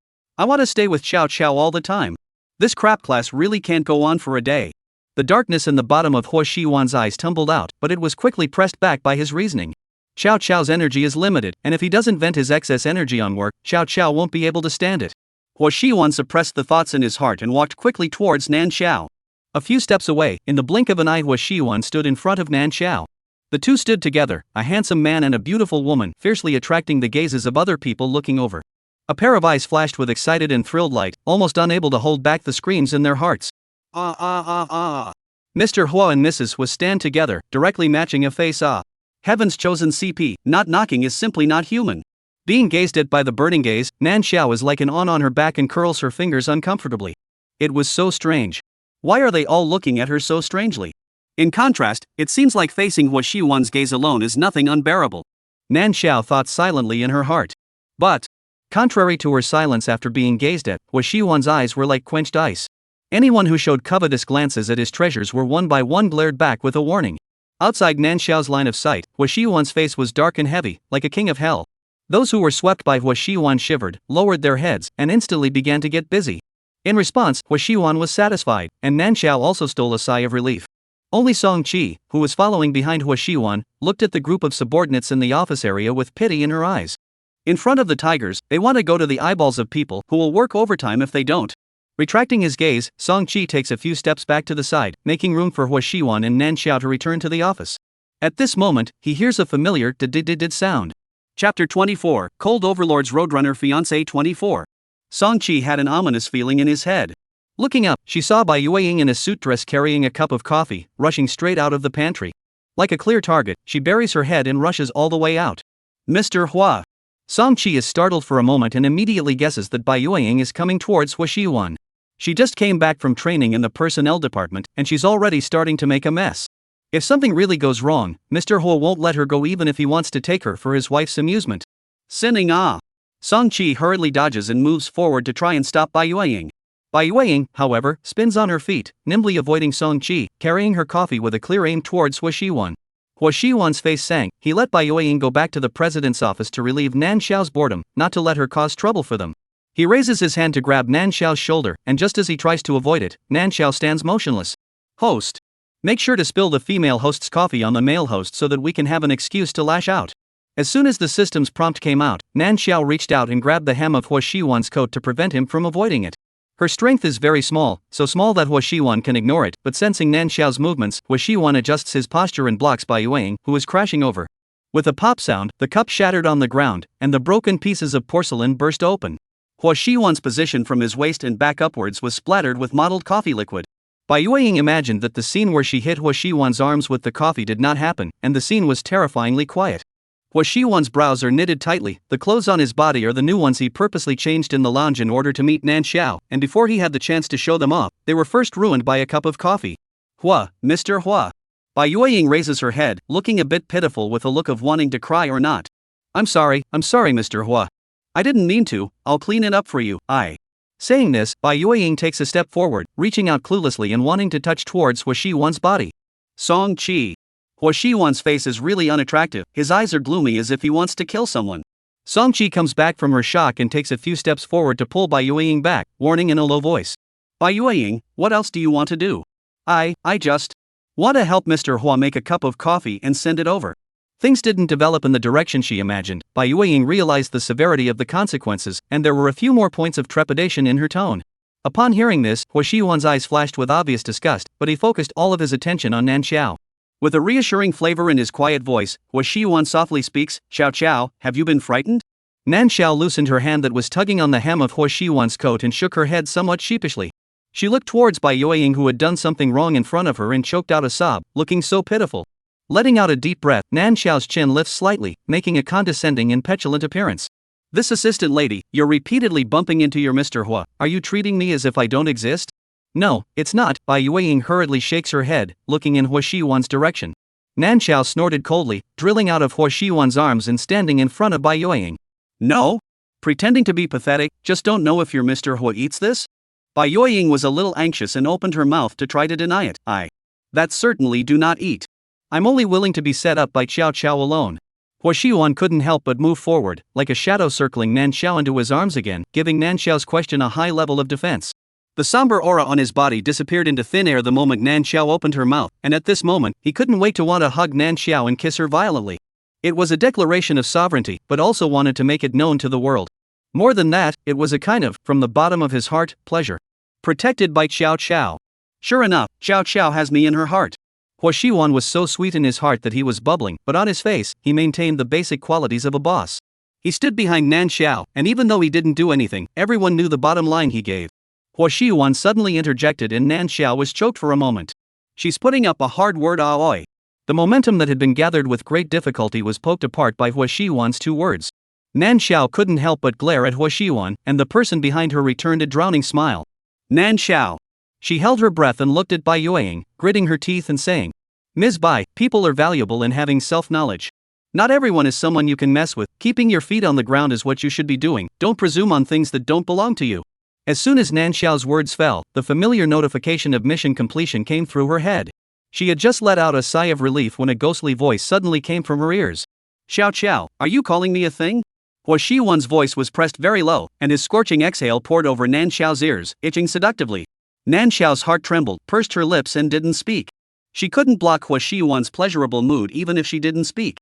[SPEAKER 1] stay with Xiao Xiao all the time. This crap class really can't go on for a day. The darkness in the bottom of Hua Xiwan's eyes tumbled out, but it was quickly pressed back by his reasoning. Xiao Xiao's energy is limited, and if he doesn't vent his excess energy on work, Xiao Xiao won't be able to stand it. Hua Xiwan suppressed the thoughts in his heart and walked quickly towards Nan Xiao. A few steps away, in the blink of an eye, Hua Xiwan stood in front of Nan Xiao. The two stood together, a handsome man and a beautiful woman, fiercely attracting the gazes of other people looking over. A pair of eyes flashed with excited and thrilled light, almost unable to hold back the screams in their hearts. Mr. Hua and Mrs. Hua stand together, directly matching a face. Heaven's chosen CP, not knocking is simply not human. Being gazed at by the burning gaze, Nan Xiao is like an on her back and curls her fingers uncomfortably. It was so strange. Why are they all looking at her so strangely? In contrast, it seems like facing Hua Xiwan's gaze alone is nothing unbearable. Nan Xiao thought silently in her heart. But, contrary to her silence after being gazed at, Hua Xiwan's eyes were like quenched ice. Anyone who showed covetous glances at his treasures were one by one glared back with a warning. Outside Nan Xiao's line of sight, Hua Xiwan's face was dark and heavy, like a king of hell. Those who were swept by Hua Xiwan shivered, lowered their heads, and instantly began to get busy. In response, Hua Xiwan was satisfied, and Nan Xiao also stole a sigh of relief. Only Song Qi, who was following behind Hua Xiwan, looked at the group of subordinates in the office area with pity in her eyes. In front of the tigers, they want to go to the eyeballs of people who will work overtime if they don't. Retracting his gaze, Song Qi takes a few steps back to the side, making room for Hua Xiwan and Nan Xiao to return to the office. At this moment, he hears a familiar did sound. Chapter 24, Cold Overlord's Roadrunner Fiancé 24. Song Qi had an ominous feeling in his head. Looking up, she saw Bai Yueying in a suit dress carrying a cup of coffee, rushing straight out of the pantry. Like a clear target, she buries her head and rushes all the way out. Mr. Hua. Song Qi is startled for a moment and immediately guesses that Bai Yueying is coming towards Hua Xiwan. She just came back from training in the personnel department, and she's already starting to make a mess. If something really goes wrong, Mr. Hua won't let her go even if he wants to take her for his wife's amusement. Sinning Song Qi hurriedly dodges and moves forward to try and stop Bai Yueying. Bai Yueying, however, spins on her feet, nimbly avoiding Song Qi, carrying her coffee with a clear aim towards Hua Xiwan. Hua Xiwan's face sank. He let Bai Yueying go back to the president's office to relieve Nan Xiao's boredom, not to let her cause trouble for them. He raises his hand to grab Nan Xiao's shoulder, and just as he tries to avoid it, Nan Xiao stands motionless. Host. Make sure to spill the female host's coffee on the male host so that we can have an excuse to lash out. As soon as the system's prompt came out, Nan Xiao reached out and grabbed the hem of Hua Xiwan's coat to prevent him from avoiding it. Her strength is very small, so small that Hua Xiwan can ignore it, but sensing Nan Xiao's movements, Hua Xiwan adjusts his posture and blocks Bai Yueying, who is crashing over. With a pop sound, the cup shattered on the ground, and the broken pieces of porcelain burst open. Hua Xiwan's position from his waist and back upwards was splattered with mottled coffee liquid. Bai Yueying imagined that the scene where she hit Hua Xiwan's arms with the coffee did not happen, and the scene was terrifyingly quiet. Hua Xiwan's brows are knitted tightly, the clothes on his body are the new ones he purposely changed in the lounge in order to meet Nan Xiao, and before he had the chance to show them off, they were first ruined by a cup of coffee. Hua, Mr. Hua. Bai Yueying raises her head, looking a bit pitiful with a look of wanting to cry or not. I'm sorry, Mr. Hua. I didn't mean to, I'll clean it up for you, Saying this, Bai Yueying takes a step forward, reaching out cluelessly and wanting to touch towards Hua Shiwan's body. Song Chi. Hua Shiwan's face is really unattractive, his eyes are gloomy as if he wants to kill someone. Song Chi comes back from her shock and takes a few steps forward to pull Bai Yueying back, warning in a low voice. Bai Yueying, what else do you want to do? I just want to help Mr. Hua make a cup of coffee and send it over. Things didn't develop in the direction she imagined. Bai Yueying realized the severity of the consequences, and there were a few more points of trepidation in her tone. Upon hearing this, Hua Shiwan's eyes flashed with obvious disgust, but he focused all of his attention on Nan Xiao. With a reassuring flavor in his quiet voice, Hua Shiwan softly speaks, Xiao Xiao, have you been frightened? Nan Xiao loosened her hand that was tugging on the hem of Hua Shiwan's coat and shook her head somewhat sheepishly. She looked towards Bai Yueying, who had done something wrong in front of her, and choked out a sob, looking so pitiful. Letting out a deep breath, Nan Xiao's chin lifts slightly, making a condescending and petulant appearance. This assistant lady, you're repeatedly bumping into your Mr. Hua. Are you treating me as if I don't exist? No, it's not. Bai Yueying hurriedly shakes her head, looking in Hua Shiwan's direction. Nan Xiao snorted coldly, drilling out of Hua Shiwan's arms and standing in front of Bai Yueying. No? Pretending to be pathetic, just don't know if your Mr. Hua eats this? Bai Yueying was a little anxious and opened her mouth to try to deny it. That certainly do not eat. I'm only willing to be set up by Xiao Xiao alone. Hua Shiwan couldn't help but move forward, like a shadow circling Nan Xiao into his arms again, giving Nan Xiao's question a high level of defense. The somber aura on his body disappeared into thin air the moment Nan Xiao opened her mouth, and at this moment, he couldn't wait to want to hug Nan Xiao and kiss her violently. It was a declaration of sovereignty, but also wanted to make it known to the world. More than that, it was a kind of, from the bottom of his heart, pleasure. Protected by Xiao Xiao. Sure enough, Xiao Xiao has me in her heart. Hua Shiwan was so sweet in his heart that he was bubbling, but on his face, he maintained the basic qualities of a boss. He stood behind Nan Xiao, and even though he didn't do anything, everyone knew the bottom line he gave. Hua Shiwan suddenly interjected and Nan Xiao was choked for a moment. She's putting up a hard word, aoi. The momentum that had been gathered with great difficulty was poked apart by Hua Shiwan's two words. Nan Xiao couldn't help but glare at Hua Shiwan, and the person behind her returned a drowning smile. Nan Xiao. She held her breath and looked at Bai Yueying, gritting her teeth and saying, Ms. Bai, people are valuable in having self-knowledge. Not everyone is someone you can mess with. Keeping your feet on the ground is what you should be doing. Don't presume on things that don't belong to you. As soon as Nan Xiao's words fell, the familiar notification of mission completion came through her head. She had just let out a sigh of relief when a ghostly voice suddenly came from her ears. Xiao Xiao, are you calling me a thing? Hua Shiwan's voice was pressed very low, and his scorching exhale poured over Nan Xiao's ears, itching seductively. Nan Xiao's heart trembled, pursed her lips and didn't speak. She couldn't block Hua Shiwan's pleasurable mood even if she didn't speak.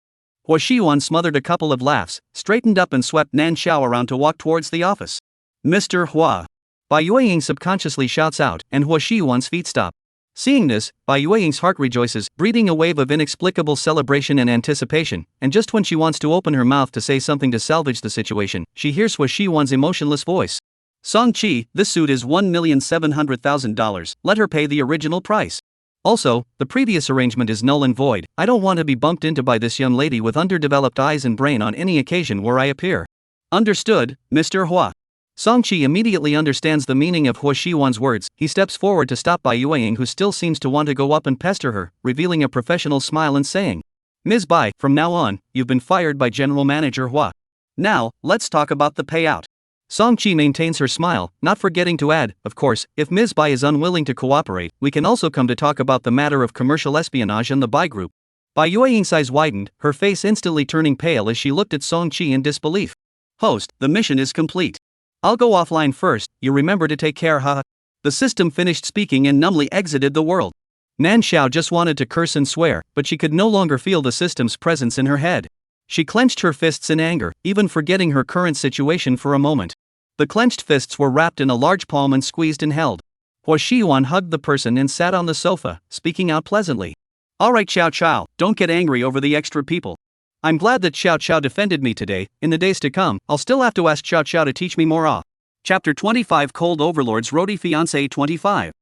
[SPEAKER 1] Hua Shiwan smothered a couple of laughs, straightened up and swept Nan Xiao around to walk towards the office. Mr. Hua. Bai Yueying subconsciously shouts out, and Hua Shiwan's feet stop. Seeing this, Bai Yueying's heart rejoices, breathing a wave of inexplicable celebration and anticipation, and just when she wants to open her mouth to say something to salvage the situation, she hears Hua Shiwan's emotionless voice. Song Chi, this suit is $1,700,000, let her pay the original price. Also, the previous arrangement is null and void. I don't want to be bumped into by this young lady with underdeveloped eyes and brain on any occasion where I appear. Understood, Mr. Hua. Song Chi immediately understands the meaning of Hua Shiwan's words. He steps forward to stop Bai Yueying, who still seems to want to go up and pester her, revealing a professional smile and saying, Ms. Bai, from now on, you've been fired by General Manager Hua. Now, let's talk about the payout. Song Chi maintains her smile, not forgetting to add, of course, if Ms. Bai is unwilling to cooperate, we can also come to talk about the matter of commercial espionage and the Bai Group. Bai Yueying's eyes widened, her face instantly turning pale as she looked at Song Chi in disbelief. Host, the mission is complete. I'll go offline first, you remember to take care, haha. The system finished speaking and numbly exited the world. Nan Xiao just wanted to curse and swear, but she could no longer feel the system's presence in her head. She clenched her fists in anger, even forgetting her current situation for a moment. The clenched fists were wrapped in a large palm and squeezed and held. Hua Shiwan hugged the person and sat on the sofa, speaking out pleasantly. Alright Xiao Xiao, don't get angry over the extra people. I'm glad that Xiao Xiao defended me today. In the days to come, I'll still have to ask Xiao Xiao to teach me more. Chapter 25 Cold Overlord's Roadie Fiancée 25.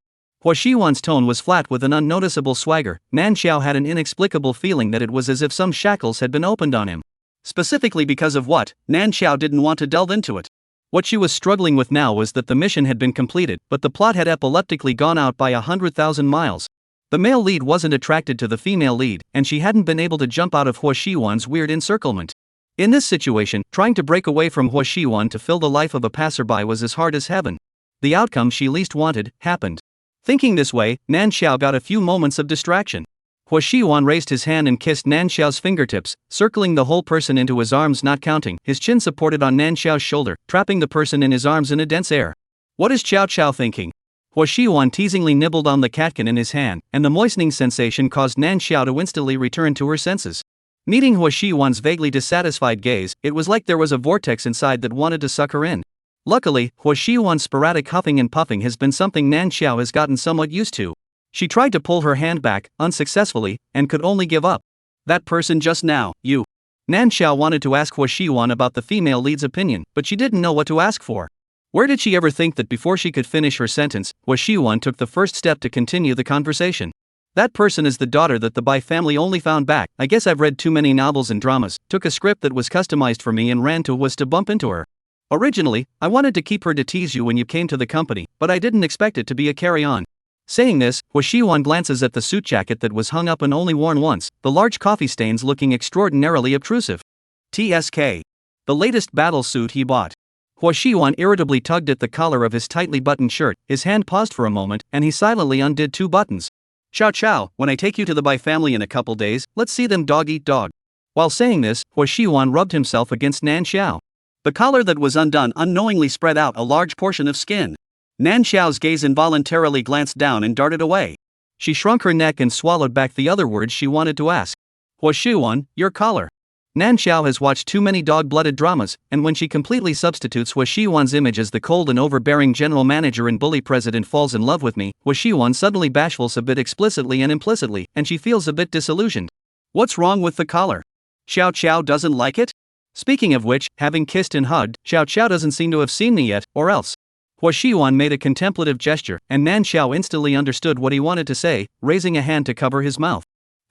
[SPEAKER 1] Hua Shiwan's tone was flat with an unnoticeable swagger. Nan Xiao had an inexplicable feeling that it was as if some shackles had been opened on him. Specifically because of what, Nan Xiao didn't want to delve into it. What she was struggling with now was that the mission had been completed, but the plot had epileptically gone out by 100,000 miles. The male lead wasn't attracted to the female lead, and she hadn't been able to jump out of Hua Shiwan's weird encirclement. In this situation, trying to break away from Hua Shiwan to fill the life of a passerby was as hard as heaven. the outcome she least wanted, happened. Thinking this way, Nan Xiao got a few moments of distraction. Hua Xiuan raised his hand and kissed Nan Xiao's fingertips, circling the whole person into his arms not counting, his chin supported on Nan Xiao's shoulder, trapping the person in his arms in a dense air. What is Xiao Xiao thinking? Hua Xiuan teasingly nibbled on the catkin in his hand, and the moistening sensation caused Nan Xiao to instantly return to her senses. Meeting Hua Xiuan's vaguely dissatisfied gaze, it was like there was a vortex inside that wanted to suck her in. Luckily, Hua Xiuan's sporadic huffing and puffing has been something Nan Xiao has gotten somewhat used to. She tried to pull her hand back, unsuccessfully, and could only give up. That person just now, you. Nan Xiao wanted to ask Hua Xiuan about the female lead's opinion, but she didn't know what to ask for. Where did she ever think that before she could finish her sentence, Hua Xiuan took the first step to continue the conversation? That person is the daughter that the Bai family only found back. I guess I've read too many novels and dramas, took a script that was customized for me and ran to was to bump into her. Originally, I wanted to keep her to tease you when you came to the company, but I didn't expect it to be a carry-on. Saying this, Hua Xiuan glances at the suit jacket that was hung up and only worn once, the large coffee stains looking extraordinarily obtrusive. TSK. The latest battle suit he bought. Hua Xiuan irritably tugged at the collar of his tightly buttoned shirt, his hand paused for a moment, and he silently undid 2 buttons. Xiao Xiao, when I take you to the Bai family in a couple days, let's see them dog eat dog. While saying this, Hua Xiuan rubbed himself against Nan Xiao. The collar that was undone unknowingly spread out a large portion of skin. Nan Xiao's gaze involuntarily glanced down and darted away. She shrunk her neck and swallowed back the other words she wanted to ask. Hua Xiuan, your collar. Nan Xiao has watched too many dog-blooded dramas, and when she completely substitutes Hua Xiuan's image as the cold and overbearing general manager and bully president falls in love with me, Hua Xiuan suddenly bashfuls a bit explicitly and implicitly, and she feels a bit disillusioned. What's wrong with the collar? Xiao Xiao doesn't like it? Speaking of which, having kissed and hugged, Xiao Xiao doesn't seem to have seen me yet, or else. Hua Xiuan made a contemplative gesture, and Nan Xiao instantly understood what he wanted to say, raising a hand to cover his mouth.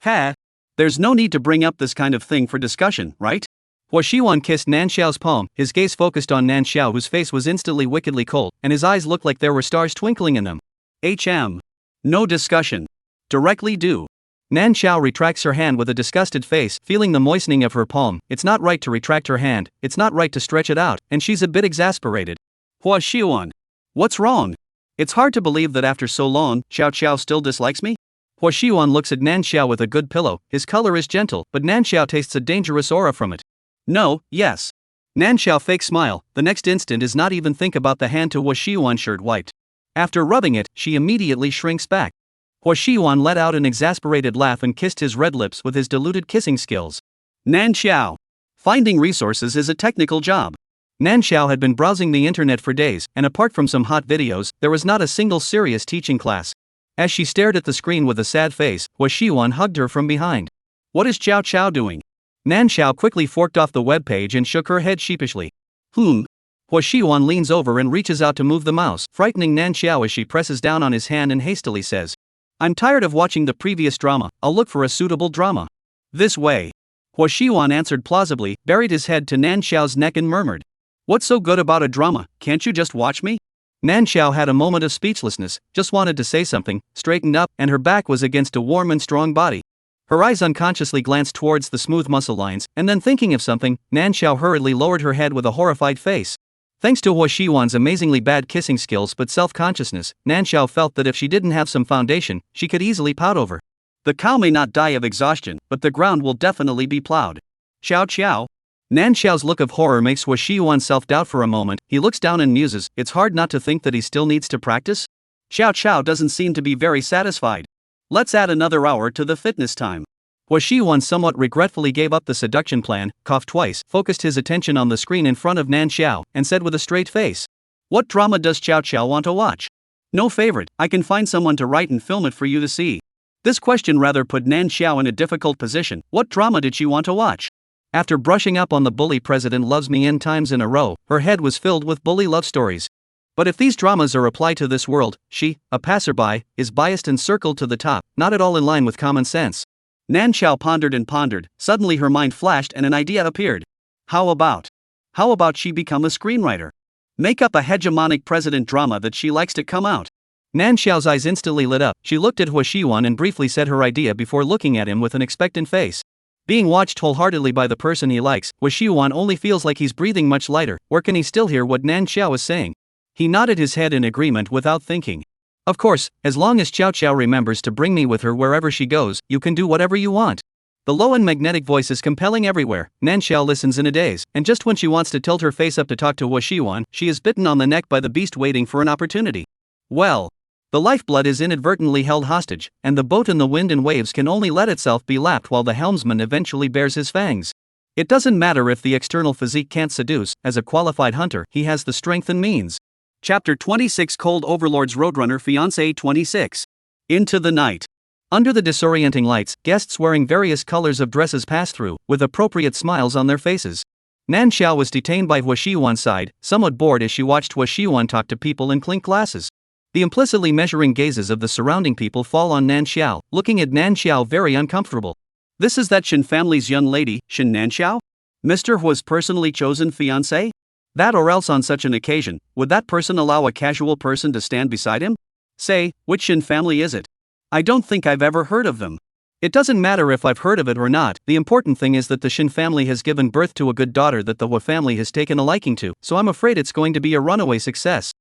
[SPEAKER 1] Ha! There's no need to bring up this kind of thing for discussion, right? Hua Xiuan kissed Nan Xiao's palm, his gaze focused on Nan Xiao whose face was instantly wickedly cold, and his eyes looked like there were stars twinkling in them. No discussion. Directly do. Nan Xiao retracts her hand with a disgusted face, feeling the moistening of her palm. It's not right to retract her hand, it's not right to stretch it out, and she's a bit exasperated. Hua Xiuan. What's wrong? It's hard to believe that after so long, Xiao Xiao still dislikes me? Hua Xiuan looks at Nan Xiao with a good pillow, his color is gentle, but Nan Xiao tastes a dangerous aura from it. No, yes. Nan Xiao fake smile, the next instant is not even think about the hand to Hua Xiuan shirt wiped. After rubbing it, she immediately shrinks back. Hua Xiuan let out an exasperated laugh and kissed his red lips with his diluted kissing skills. Nan Xiao. Finding resources is a technical job. Nan Xiao had been browsing the internet for days, and apart from some hot videos, there was not a single serious teaching class. As she stared at the screen with a sad face, Hua Xiuan hugged her from behind. What is Xiao Xiao doing? Nan Xiao quickly forked off the webpage and shook her head sheepishly. Hua Xiuan leans over and reaches out to move the mouse, frightening Nan Xiao as she presses down on his hand and hastily says, I'm tired of watching the previous drama, I'll look for a suitable drama. This way. Hua Xiuan answered plausibly, buried his head to Nan Xiao's neck and murmured. What's so good about a drama, can't you just watch me? Nan Xiao had a moment of speechlessness, just wanted to say something, straightened up, and her back was against a warm and strong body. Her eyes unconsciously glanced towards the smooth muscle lines, and then thinking of something, Nan Xiao hurriedly lowered her head with a horrified face. Thanks to Hua Xiuan's amazingly bad kissing skills but self-consciousness, Nan Xiao felt that if she didn't have some foundation, she could easily pout over. The cow may not die of exhaustion, but the ground will definitely be plowed. Xiao Xiao. Nan Xiao's look of horror makes Hua Xiuan self-doubt for a moment. He looks down and muses, it's hard not to think that he still needs to practice? Xiao Xiao doesn't seem to be very satisfied. Let's add another hour to the fitness time. Hua Xiuan somewhat regretfully gave up the seduction plan, coughed twice, focused his attention on the screen in front of Nan Xiao, and said with a straight face. What drama does Xiao Xiao want to watch? No favorite, I can find someone to write and film it for you to see. This question rather put Nan Xiao in a difficult position. What drama did she want to watch? After brushing up on the bully president loves me n times in a row, her head was filled with bully love stories. But if these dramas are applied to this world, she, a passerby, is biased and circled to the top, not at all in line with common sense. Nan Xiao pondered and pondered, suddenly her mind flashed and an idea appeared. How about she become a screenwriter? Make up a hegemonic president drama that she likes to come out. Nan Xiao's eyes instantly lit up, she looked at Hua Xiuan and briefly said her idea before looking at him with an expectant face. Being watched wholeheartedly by the person he likes, Hua Xiuan only feels like he's breathing much lighter, or can he still hear what Nan Xiao is saying? He nodded his head in agreement without thinking. Of course, as long as Chow Chow remembers to bring me with her wherever she goes, you can do whatever you want. The low and magnetic voice is compelling everywhere. Nan Xiao listens in a daze, and just when she wants to tilt her face up to talk to Hua Xiwan, she is bitten on the neck by the beast waiting for an opportunity. Well, the lifeblood is inadvertently held hostage, and the boat in the wind and waves can only let itself be lapped while the helmsman eventually bares his fangs. It doesn't matter if the external physique can't seduce, as a qualified hunter, he has the strength and means. Chapter 26 Cold Overlord's Roadrunner Fiancé 26. Into the night. Under the disorienting lights, guests wearing various colors of dresses pass through, with appropriate smiles on their faces. Nan Xiao was detained by Hua Xiwan's side, somewhat bored as she watched Hua Xiwan talk to people and clink glasses. The implicitly measuring gazes of the surrounding people fall on Nan Xiao, looking at Nan Xiao very uncomfortable. This is that Shin family's young lady, Shin Nan Xiao? Mr. Hua's personally chosen fiancé? That or else on such an occasion, would that person allow a casual person to stand beside him? Say, which Shin family is it? I don't think I've ever heard of them. It doesn't matter if I've heard of it or not, the important thing is that the Shin family has given birth to a good daughter that the Hua family has taken a liking to, so I'm afraid it's going to be a runaway success.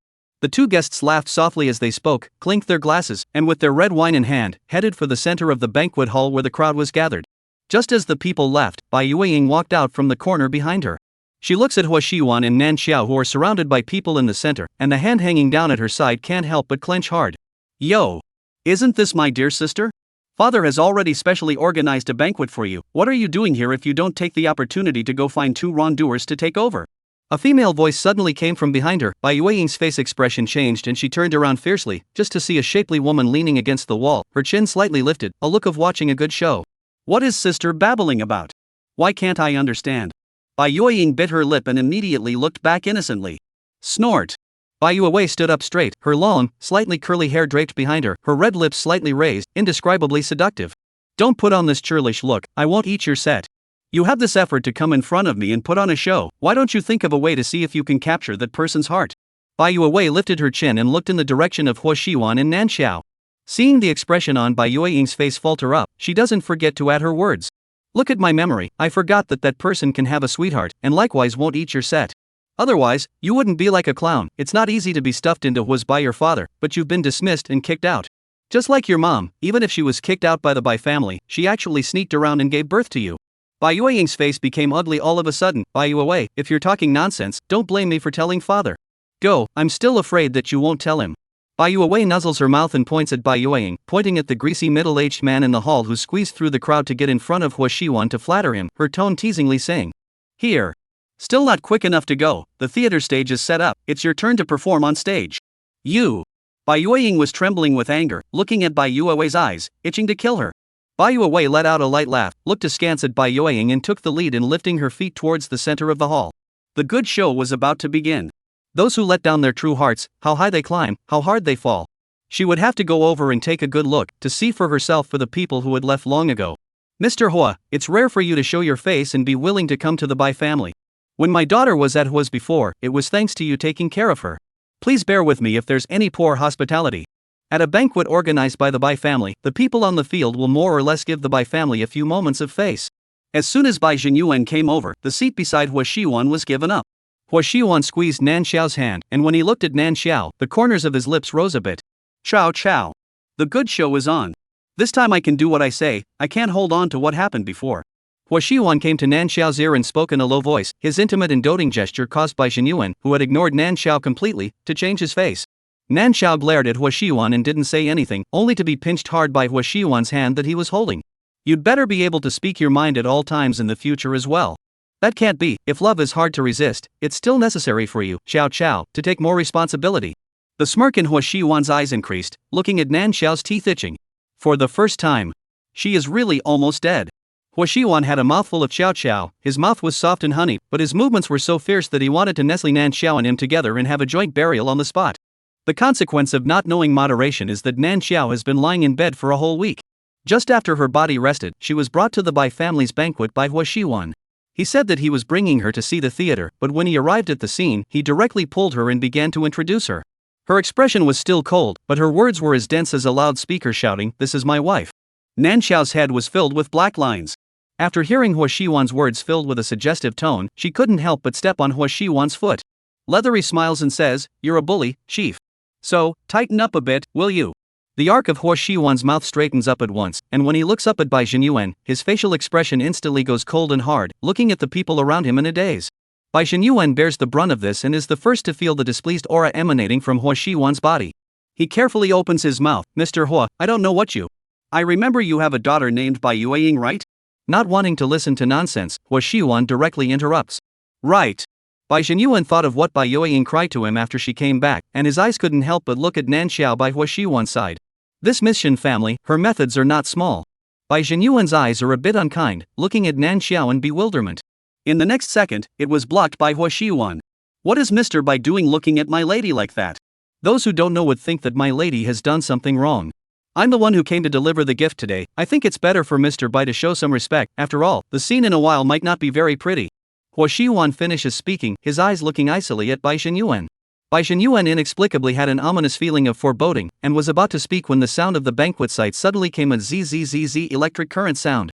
[SPEAKER 1] The two guests laughed softly as they spoke, clinked their glasses, and with their red wine in hand, headed for the center of the banquet hall where the crowd was gathered. Just as the people left, Bai Yueying walked out from the corner behind her. She looks at Hua Xiwan and Nan Xiao who are surrounded by people in the center, and the hand hanging down at her side can't help but clench hard. Yo! Isn't this my dear sister? Father has already specially organized a banquet for you. What are you doing here if you don't take the opportunity to go find two wrongdoers to take over? A female voice suddenly came from behind her. Bai Yueying's face expression changed and she turned around fiercely, just to see a shapely woman leaning against the wall, her chin slightly lifted, a look of watching a good show. What is sister babbling about? Why can't I understand? Bai Yueying bit her lip and immediately looked back innocently. Snort. Bai Yuewei stood up straight, her long, slightly curly hair draped behind her, her red lips slightly raised, indescribably seductive. Don't put on this churlish look, I won't eat your set. You have this effort to come in front of me and put on a show, why don't you think of a way to see if you can capture that person's heart? Bai Yuewei lifted her chin and looked in the direction of Hua Xiwan and Nan Xiao. Seeing the expression on Bai Yueying's face falter up, she doesn't forget to add her words. Look at my memory, I forgot that person can have a sweetheart, and likewise won't eat your set. Otherwise, you wouldn't be like a clown. It's not easy to be stuffed into Hua's by your father, but you've been dismissed and kicked out. Just like your mom, even if she was kicked out by the Bai family, she actually sneaked around and gave birth to you. Bai Yueying's face became ugly all of a sudden. Bai Yuewei, if you're talking nonsense, don't blame me for telling father. Go, I'm still afraid that you won't tell him. Bai Yuewei nuzzles her mouth and points at Bai Yueying, pointing at the greasy middle-aged man in the hall who squeezed through the crowd to get in front of Hua Xiwan to flatter him, her tone teasingly saying. Here. Still not quick enough to go, the theater stage is set up, it's your turn to perform on stage. You. Bai Yueying was trembling with anger, looking at Bai Yuewei's eyes, itching to kill her. Bai Yuewei let out a light laugh, looked askance at Bai Yueying and took the lead in lifting her feet towards the center of the hall. The good show was about to begin. Those who let down their true hearts, how high they climb, how hard they fall. She would have to go over and take a good look, to see for herself for the people who had left long ago. Mr. Hua, it's rare for you to show your face and be willing to come to the Bai family. When my daughter was at Hua's before, it was thanks to you taking care of her. Please bear with me if there's any poor hospitality. At a banquet organized by the Bai family, the people on the field will more or less give the Bai family a few moments of face. As soon as Bai Jinyuan came over, the seat beside Hua Xiwan was given up. Hua Xiwan squeezed Nan Xiao's hand, and when he looked at Nan Xiao, the corners of his lips rose a bit. Chow chow. The good show is on. This time I can do what I say, I can't hold on to what happened before. Hua Xiwan came to Nan Xiao's ear and spoke in a low voice, his intimate and doting gesture caused by Jinyuan, who had ignored Nan Xiao completely, to change his face. Nan Xiao glared at Hua Xiwan and didn't say anything, only to be pinched hard by Hua Xiwan's hand that he was holding. You'd better be able to speak your mind at all times in the future as well. That can't be, if love is hard to resist, it's still necessary for you, Xiao Xiao, to take more responsibility. The smirk in Hua Xiwan's eyes increased, looking at Nan Xiao's teeth itching. For the first time. She is really almost dead. Hua Xiwan had a mouthful of Xiao Xiao, his mouth was soft and honey, but his movements were so fierce that he wanted to nestle Nan Xiao and him together and have a joint burial on the spot. The consequence of not knowing moderation is that Nan Xiao has been lying in bed for a whole week. Just after her body rested, she was brought to the Bai family's banquet by Hua Xiwan. He said that he was bringing her to see the theater, but when he arrived at the scene, he directly pulled her and began to introduce her. Her expression was still cold, but her words were as dense as a loudspeaker shouting, "This is my wife." Nan Xiao's head was filled with black lines. After hearing Hua Xiwan's words filled with a suggestive tone, she couldn't help but step on Hua Xiwan's foot. Leathery smiles and says, "You're a bully, chief. So, tighten up a bit, will you?" The arc of Hua Shiwan's mouth straightens up at once, and when he looks up at Bai Xinyuan, his facial expression instantly goes cold and hard, looking at the people around him in a daze. Bai Xinyuan bears the brunt of this and is the first to feel the displeased aura emanating from Hua Shiwan's body. He carefully opens his mouth. "Mr. Hua, I don't know what you. I remember you have a daughter named Bai Yueying, right?" Not wanting to listen to nonsense, Hua Shiwan directly interrupts. "Right." Bai Xinyuan thought of what Bai Yueying cried to him after she came back, and his eyes couldn't help but look at Nan Xiao by Hua Shiwan's side. This Miss Shin family, her methods are not small. Bai Xinyuan's eyes are a bit unkind, looking at Nan Xiao in bewilderment. In the next second, it was blocked by Hua Shiwan. "What is Mr. Bai doing looking at my lady like that? Those who don't know would think that my lady has done something wrong. I'm the one who came to deliver the gift today. I think it's better for Mr. Bai to show some respect. After all, the scene in a while might not be very pretty." Hua Shiwan finishes speaking, his eyes looking icily at Bai Xinyuan. Bai Xinyuan inexplicably had an ominous feeling of foreboding, and was about to speak when the sound of the banquet site suddenly came a zzz electric current sound.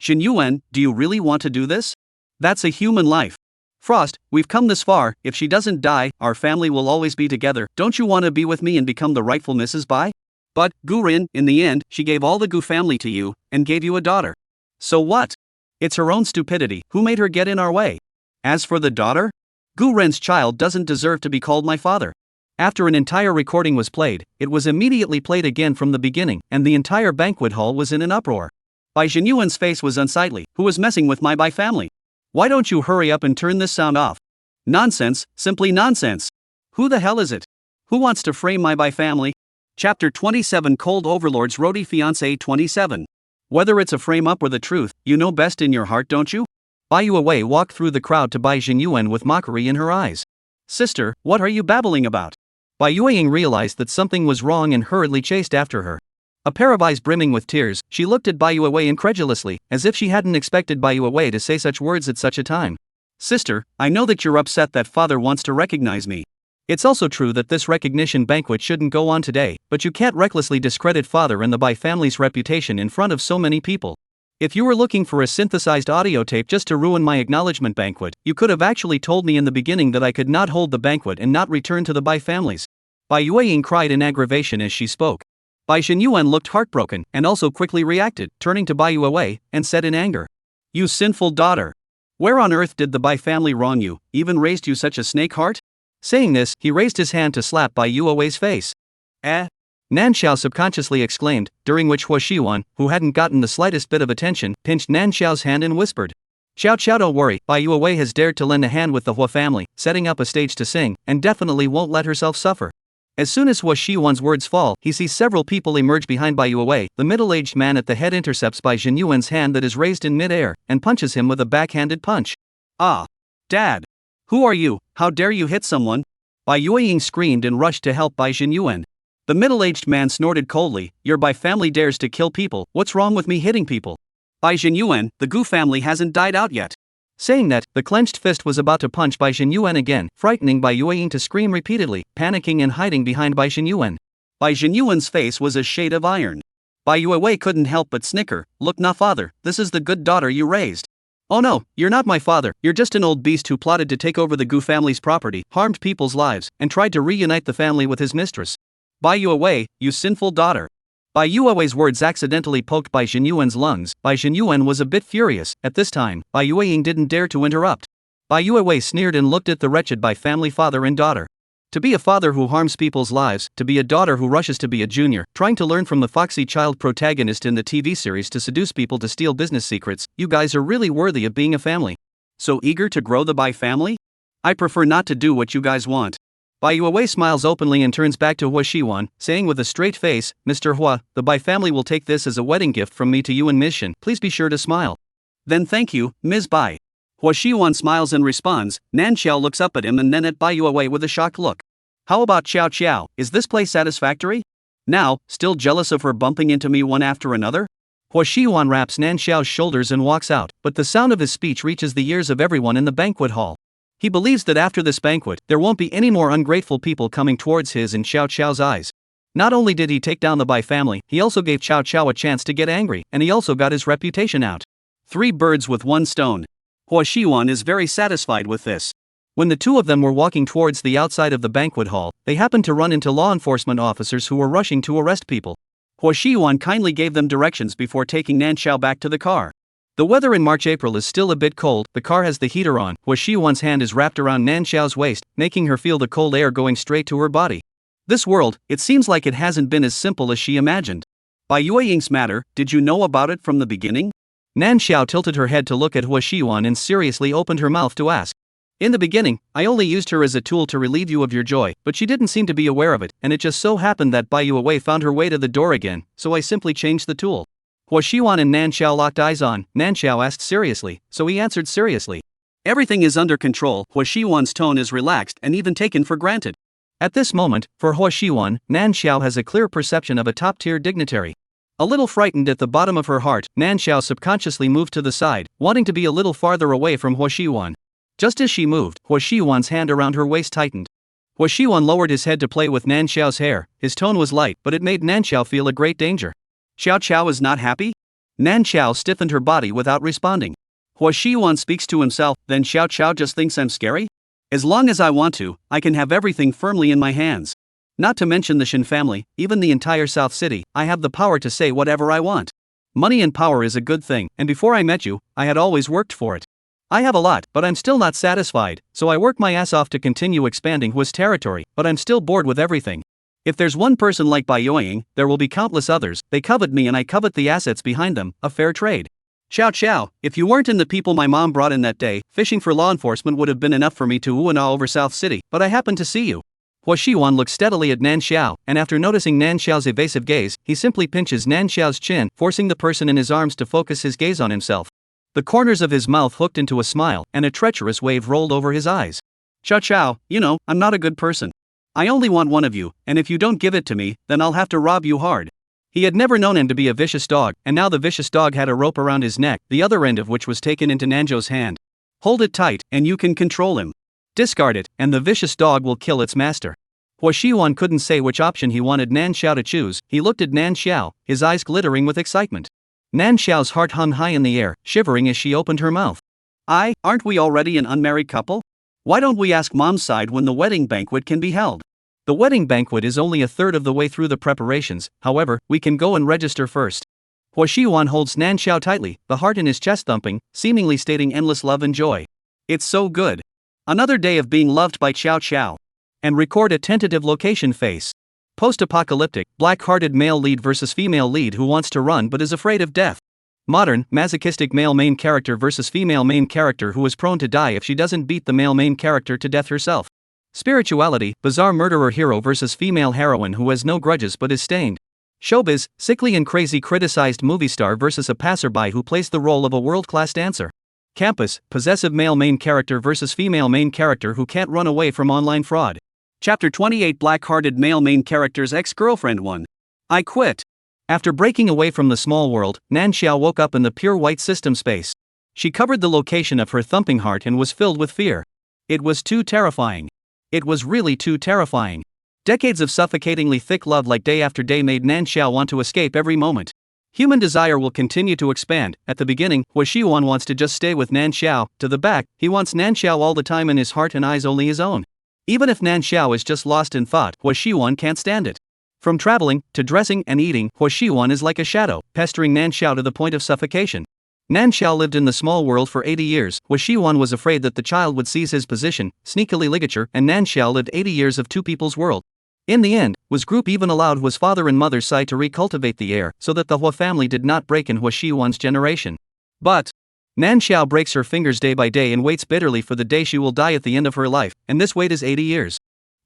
[SPEAKER 1] "Xinyuan, do you really want to do this? That's a human life. Frost, we've come this far. If she doesn't die, our family will always be together. Don't you want to be with me and become the rightful Mrs. Bai? But, Gurin, in the end, she gave all the Gu family to you, and gave you a daughter. So what? It's her own stupidity. Who made her get in our way? As for the daughter? Gu Ren's child doesn't deserve to be called my father." After an entire recording was played, it was immediately played again from the beginning, and the entire banquet hall was in an uproar. Bai Xinyuan's face was unsightly. "Who is messing with my Bai family? Why don't you hurry up and turn this sound off? Nonsense, simply nonsense. Who the hell is it? Who wants to frame my Bai family?" Chapter 27 Cold Overlord's Roadie Fiancé 27. Whether it's a frame-up or the truth, you know best in your heart, don't you? Bai Yuewei walked through the crowd to Bai Xinyuan with mockery in her eyes. "Sister, what are you babbling about?" Bai Yueying realized that something was wrong and hurriedly chased after her. A pair of eyes brimming with tears, she looked at Bai Yuewei incredulously, as if she hadn't expected Bai Yuewei to say such words at such a time. "Sister, I know that you're upset that father wants to recognize me. It's also true that this recognition banquet shouldn't go on today, but you can't recklessly discredit father and the Bai family's reputation in front of so many people. If you were looking for a synthesized audio tape just to ruin my acknowledgement banquet, you could have actually told me in the beginning that I could not hold the banquet and not return to the Bai families." Bai Yueying cried in aggravation as she spoke. Bai Xinyuan looked heartbroken, and also quickly reacted, turning to Bai Yuewei, and said in anger, "You sinful daughter! Where on earth did the Bai family wrong you, even raised you such a snake heart?" Saying this, he raised his hand to slap Bai Yuewei's face. "Eh?" Nan Xiao subconsciously exclaimed, during which Hua Shiwan, who hadn't gotten the slightest bit of attention, pinched Nan Xiao's hand and whispered, "Xiao Xiao, don't worry, Bai Yuewei has dared to lend a hand with the Hua family, setting up a stage to sing, and definitely won't let herself suffer." As soon as Hua Shiwan's words fall, he sees several people emerge behind Bai Yuewei. The middle-aged man at the head intercepts Bai Xinyuan's hand that is raised in mid-air, and punches him with a backhanded punch. "Ah! Dad! Who are you? How dare you hit someone?" Bai Yueying screamed and rushed to help Bai Xinyuan. The middle-aged man snorted coldly, "Your Bai family dares to kill people, what's wrong with me hitting people? Bai Xinyuan, the Gu family hasn't died out yet." Saying that, the clenched fist was about to punch Bai Xinyuan again, frightening Bai Yueying to scream repeatedly, panicking and hiding behind Bai Xinyuan. Bai Xinyuan's face was a shade of iron. Bai Yuewei couldn't help but snicker. "Look, nah father, this is the good daughter you raised. Oh no, you're not my father, you're just an old beast who plotted to take over the Gu family's property, harmed people's lives, and tried to reunite the family with his mistress. Bai Yuewei, you sinful daughter." Bai Yuewei's words accidentally poked Bai Xinyuan's lungs. Bai Xinyuan was a bit furious. At this time, Bai Yueying didn't dare to interrupt. Bai Yuewei sneered and looked at the wretched Bai family father and daughter. To be a father who harms people's lives, to be a daughter who rushes to be a junior, trying to learn from the foxy child protagonist in the TV series to seduce people to steal business secrets, you guys are really worthy of being a family. So eager to grow the Bai family? I prefer not to do what you guys want. Bai Yuewei smiles openly and turns back to Hua Shiwan, saying with a straight face, "Mr. Hua, the Bai family will take this as a wedding gift from me to you and Ms. Shin. Please be sure to smile." "Then thank you, Ms. Bai." Hua Shiwan smiles and responds. Nan Xiao looks up at him and then at Bai Yuewei with a shocked look. "How about Xiao Xiao, is this play satisfactory? Now, still jealous of her bumping into me one after another?" Hua Shiwan wraps Nan Xiao's shoulders and walks out, but the sound of his speech reaches the ears of everyone in the banquet hall. He believes that after this banquet, there won't be any more ungrateful people coming towards his and Xiao Xiao's eyes. Not only did he take down the Bai family, he also gave Xiao Xiao a chance to get angry, and he also got his reputation out. 3 birds with 1 stone. Hua Shiwan is very satisfied with this. When the two of them were walking towards the outside of the banquet hall, they happened to run into law enforcement officers who were rushing to arrest people. Hua Xiwan kindly gave them directions before taking Nan Xiao back to the car. The weather in March-April is still a bit cold, the car has the heater on. Hua Xiwan's hand is wrapped around Nan Xiao's waist, making her feel the cold air going straight to her body. This world, it seems like it hasn't been as simple as she imagined. By Yue Ying's matter, did you know about it from the beginning? Nan Xiao tilted her head to look at Hua Xiwan and seriously opened her mouth to ask. In the beginning, I only used her as a tool to relieve you of your joy, but she didn't seem to be aware of it, and it just so happened that Bai Yue found her way to the door again, so I simply changed the tool. Hua Xiwan and Nan Xiao locked eyes on. Nan Xiao asked seriously, so he answered seriously. Everything is under control. Hua Xiwan's tone is relaxed and even taken for granted. At this moment, for Hua Xiwan, Nan Xiao has a clear perception of a top-tier dignitary. A little frightened at the bottom of her heart, Nan Xiao subconsciously moved to the side, wanting to be a little farther away from Hua Xiwan. Just as she moved, Hua Xiwan's hand around her waist tightened. Hua Xiwan lowered his head to play with Nan Xiao's hair. His tone was light, but it made Nan Xiao feel a great danger. Xiao Xiao is not happy? Nan Xiao stiffened her body without responding. Hua Xiwan speaks to himself, then Xiao Xiao just thinks I'm scary? As long as I want to, I can have everything firmly in my hands. Not to mention the Shin family, even the entire South City, I have the power to say whatever I want. Money and power is a good thing, and before I met you, I had always worked for it. I have a lot, but I'm still not satisfied, so I work my ass off to continue expanding Hua's territory, but I'm still bored with everything. If there's one person like Bai Yueying, there will be countless others. They covet me and I covet the assets behind them, a fair trade. Xiao Xiao, if you weren't in the people my mom brought in that day, fishing for law enforcement would have been enough for me to ooh and ah over South City, but I happened to see you. Hua Xiwan looked steadily at Nan Xiao, and after noticing Nan Xiao's evasive gaze, he simply pinches Nan Xiao's chin, forcing the person in his arms to focus his gaze on himself. The corners of his mouth hooked into a smile, and a treacherous wave rolled over his eyes. Xiao Xiao, you know, I'm not a good person. I only want one of you, and if you don't give it to me, then I'll have to rob you hard. He had never known him to be a vicious dog, and now the vicious dog had a rope around his neck, the other end of which was taken into Nanzhou's hand. Hold it tight, and you can control him. Discard it, and the vicious dog will kill its master. Hua Xiwan couldn't say which option he wanted Nan Xiao to choose. He looked at Nan Xiao, his eyes glittering with excitement. Nan Xiao's heart hung high in the air, shivering as she opened her mouth. Aren't we already an unmarried couple? Why don't we ask Mom's side when the wedding banquet can be held? The wedding banquet is only a third of the way through the preparations, however, we can go and register first. Hua Xiwan holds Nan Xiao tightly, the heart in his chest thumping, seemingly stating endless love and joy. It's so good. Another day of being loved by Xiao Xiao. And record a tentative location face. Post-apocalyptic, black-hearted male lead versus female lead who wants to run but is afraid of death. Modern, masochistic male main character versus female main character who is prone to die if she doesn't beat the male main character to death herself. Spirituality, bizarre murderer hero versus female heroine who has no grudges but is stained. Showbiz, sickly and crazy criticized movie star versus a passerby who plays the role of a world-class dancer. Campus, possessive male main character versus female main character who can't run away from online fraud. Chapter 28 Black-hearted male main character's ex-girlfriend 1. I quit. After breaking away from the small world, Nan Xiao woke up in the pure white system space. She covered the location of her thumping heart and was filled with fear. It was too terrifying. It was really too terrifying. Decades of suffocatingly thick love like day after day made Nan Xiao want to escape every moment. Human desire will continue to expand. At the beginning, Hua Xiwan wants to just stay with Nan Xiao. To the back, he wants Nan Xiao all the time and his heart and eyes only his own. Even if Nan Xiao is just lost in thought, Hua Xiwan can't stand it. From traveling, to dressing and eating, Hua Xiwan is like a shadow, pestering Nan Xiao to the point of suffocation. Nan Xiao lived in the small world for 80 years, Hua Xiwan was afraid that the child would seize his position, sneakily ligature, and Nan Xiao lived 80 years of two people's world. In the end, Hua's group even allowed Hua's father and mother's side to recultivate the heir, so that the Hua family did not break in Hua Xiwan's generation. But Nan Xiao breaks her fingers day by day and waits bitterly for the day she will die at the end of her life, and this wait is 80 years.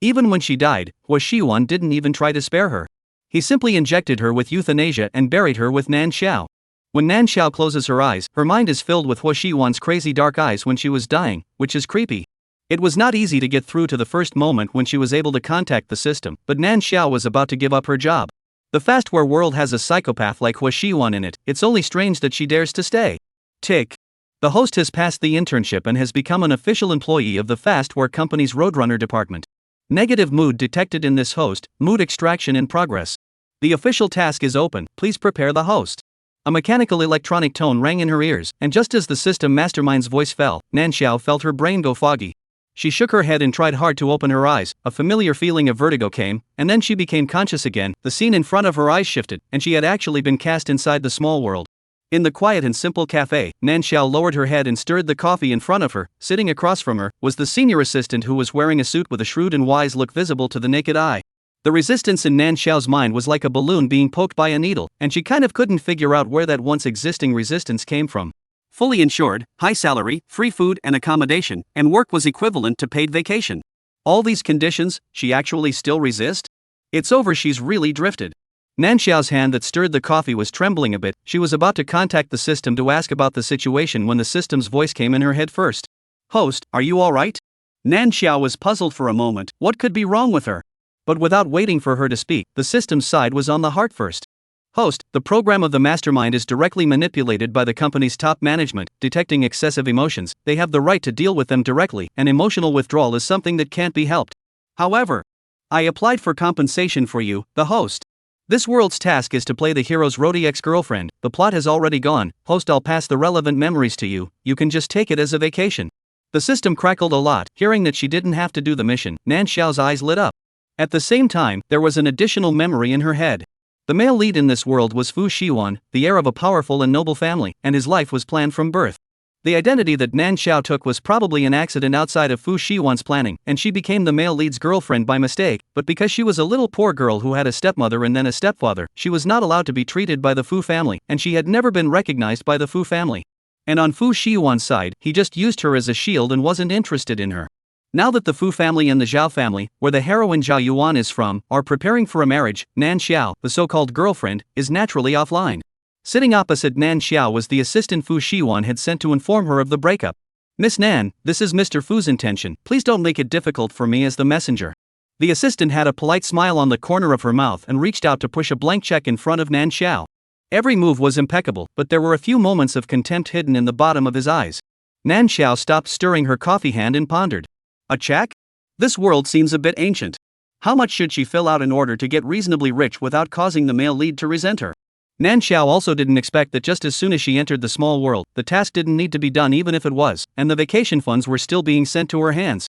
[SPEAKER 1] Even when she died, Hua Xiwan didn't even try to spare her. He simply injected her with euthanasia and buried her with Nan Xiao. When Nan Xiao closes her eyes, her mind is filled with Hua Xiwan's crazy dark eyes when she was dying, which is creepy. It was not easy to get through to the first moment when she was able to contact the system, but Nan Xiao was about to give up her job. The fastware world has a psychopath like Hua Xiwan in it, it's only strange that she dares to stay. Tick. The host has passed the internship and has become an official employee of the fastware company's Roadrunner department. Negative mood detected in this host, mood extraction in progress. The official task is open, please prepare the host. A mechanical electronic tone rang in her ears, and just as the system mastermind's voice fell, Nan Xiao felt her brain go foggy. She shook her head and tried hard to open her eyes. A familiar feeling of vertigo came, and then she became conscious again. The scene in front of her eyes shifted, and she had actually been cast inside the small world. In the quiet and simple cafe, Nan Xiao lowered her head and stirred the coffee in front of her. Sitting across from her was the senior assistant, who was wearing a suit with a shrewd and wise look visible to the naked eye. The resistance in Nan Xiao's mind was like a balloon being poked by a needle, and she kind of couldn't figure out where that once existing resistance came from. Fully insured, high salary, free food and accommodation, and work was equivalent to paid vacation. All these conditions, she actually still resist? It's over, she's really drifted. Nan Xiao's hand that stirred the coffee was trembling a bit. She was about to contact the system to ask about the situation when the system's voice came in her head first. "Host, are you alright?" Nan Xiao was puzzled for a moment. What could be wrong with her? But without waiting for her to speak, the system's side was on the heart first. "Host, the program of the mastermind is directly manipulated by the company's top management, detecting excessive emotions. They have the right to deal with them directly, and emotional withdrawal is something that can't be helped. However, I applied for compensation for you, the host. This world's task is to play the hero's roadie ex-girlfriend. The plot has already gone. Host, I'll pass the relevant memories to you. You can just take it as a vacation." The system crackled a lot. Hearing that she didn't have to do the mission, Nan Xiao's eyes lit up. At the same time, there was an additional memory in her head. The male lead in this world was Fu Xiwan, the heir of a powerful and noble family, and his life was planned from birth. The identity that Nan Xiao took was probably an accident outside of Fu Xiwan's planning, and she became the male lead's girlfriend by mistake. But because she was a little poor girl who had a stepmother and then a stepfather, she was not allowed to be treated by the Fu family, and she had never been recognized by the Fu family. And on Fu Xiwan's side, he just used her as a shield and wasn't interested in her. Now that the Fu family and the Zhao family, where the heroine Zhao Yuan is from, are preparing for a marriage, Nan Xiao, the so-called girlfriend, is naturally offline. Sitting opposite Nan Xiao was the assistant Fu Xiwan had sent to inform her of the breakup. "Miss Nan, this is Mr. Fu's intention. Please don't make it difficult for me as the messenger." The assistant had a polite smile on the corner of her mouth and reached out to push a blank check in front of Nan Xiao. Every move was impeccable, but there were a few moments of contempt hidden in the bottom of his eyes. Nan Xiao stopped stirring her coffee hand and pondered. A check? This world seems a bit ancient. How much should she fill out in order to get reasonably rich without causing the male lead to resent her? Nan Xiao also didn't expect that just as soon as she entered the small world, the task didn't need to be done even if it was, and the vacation funds were still being sent to her hands.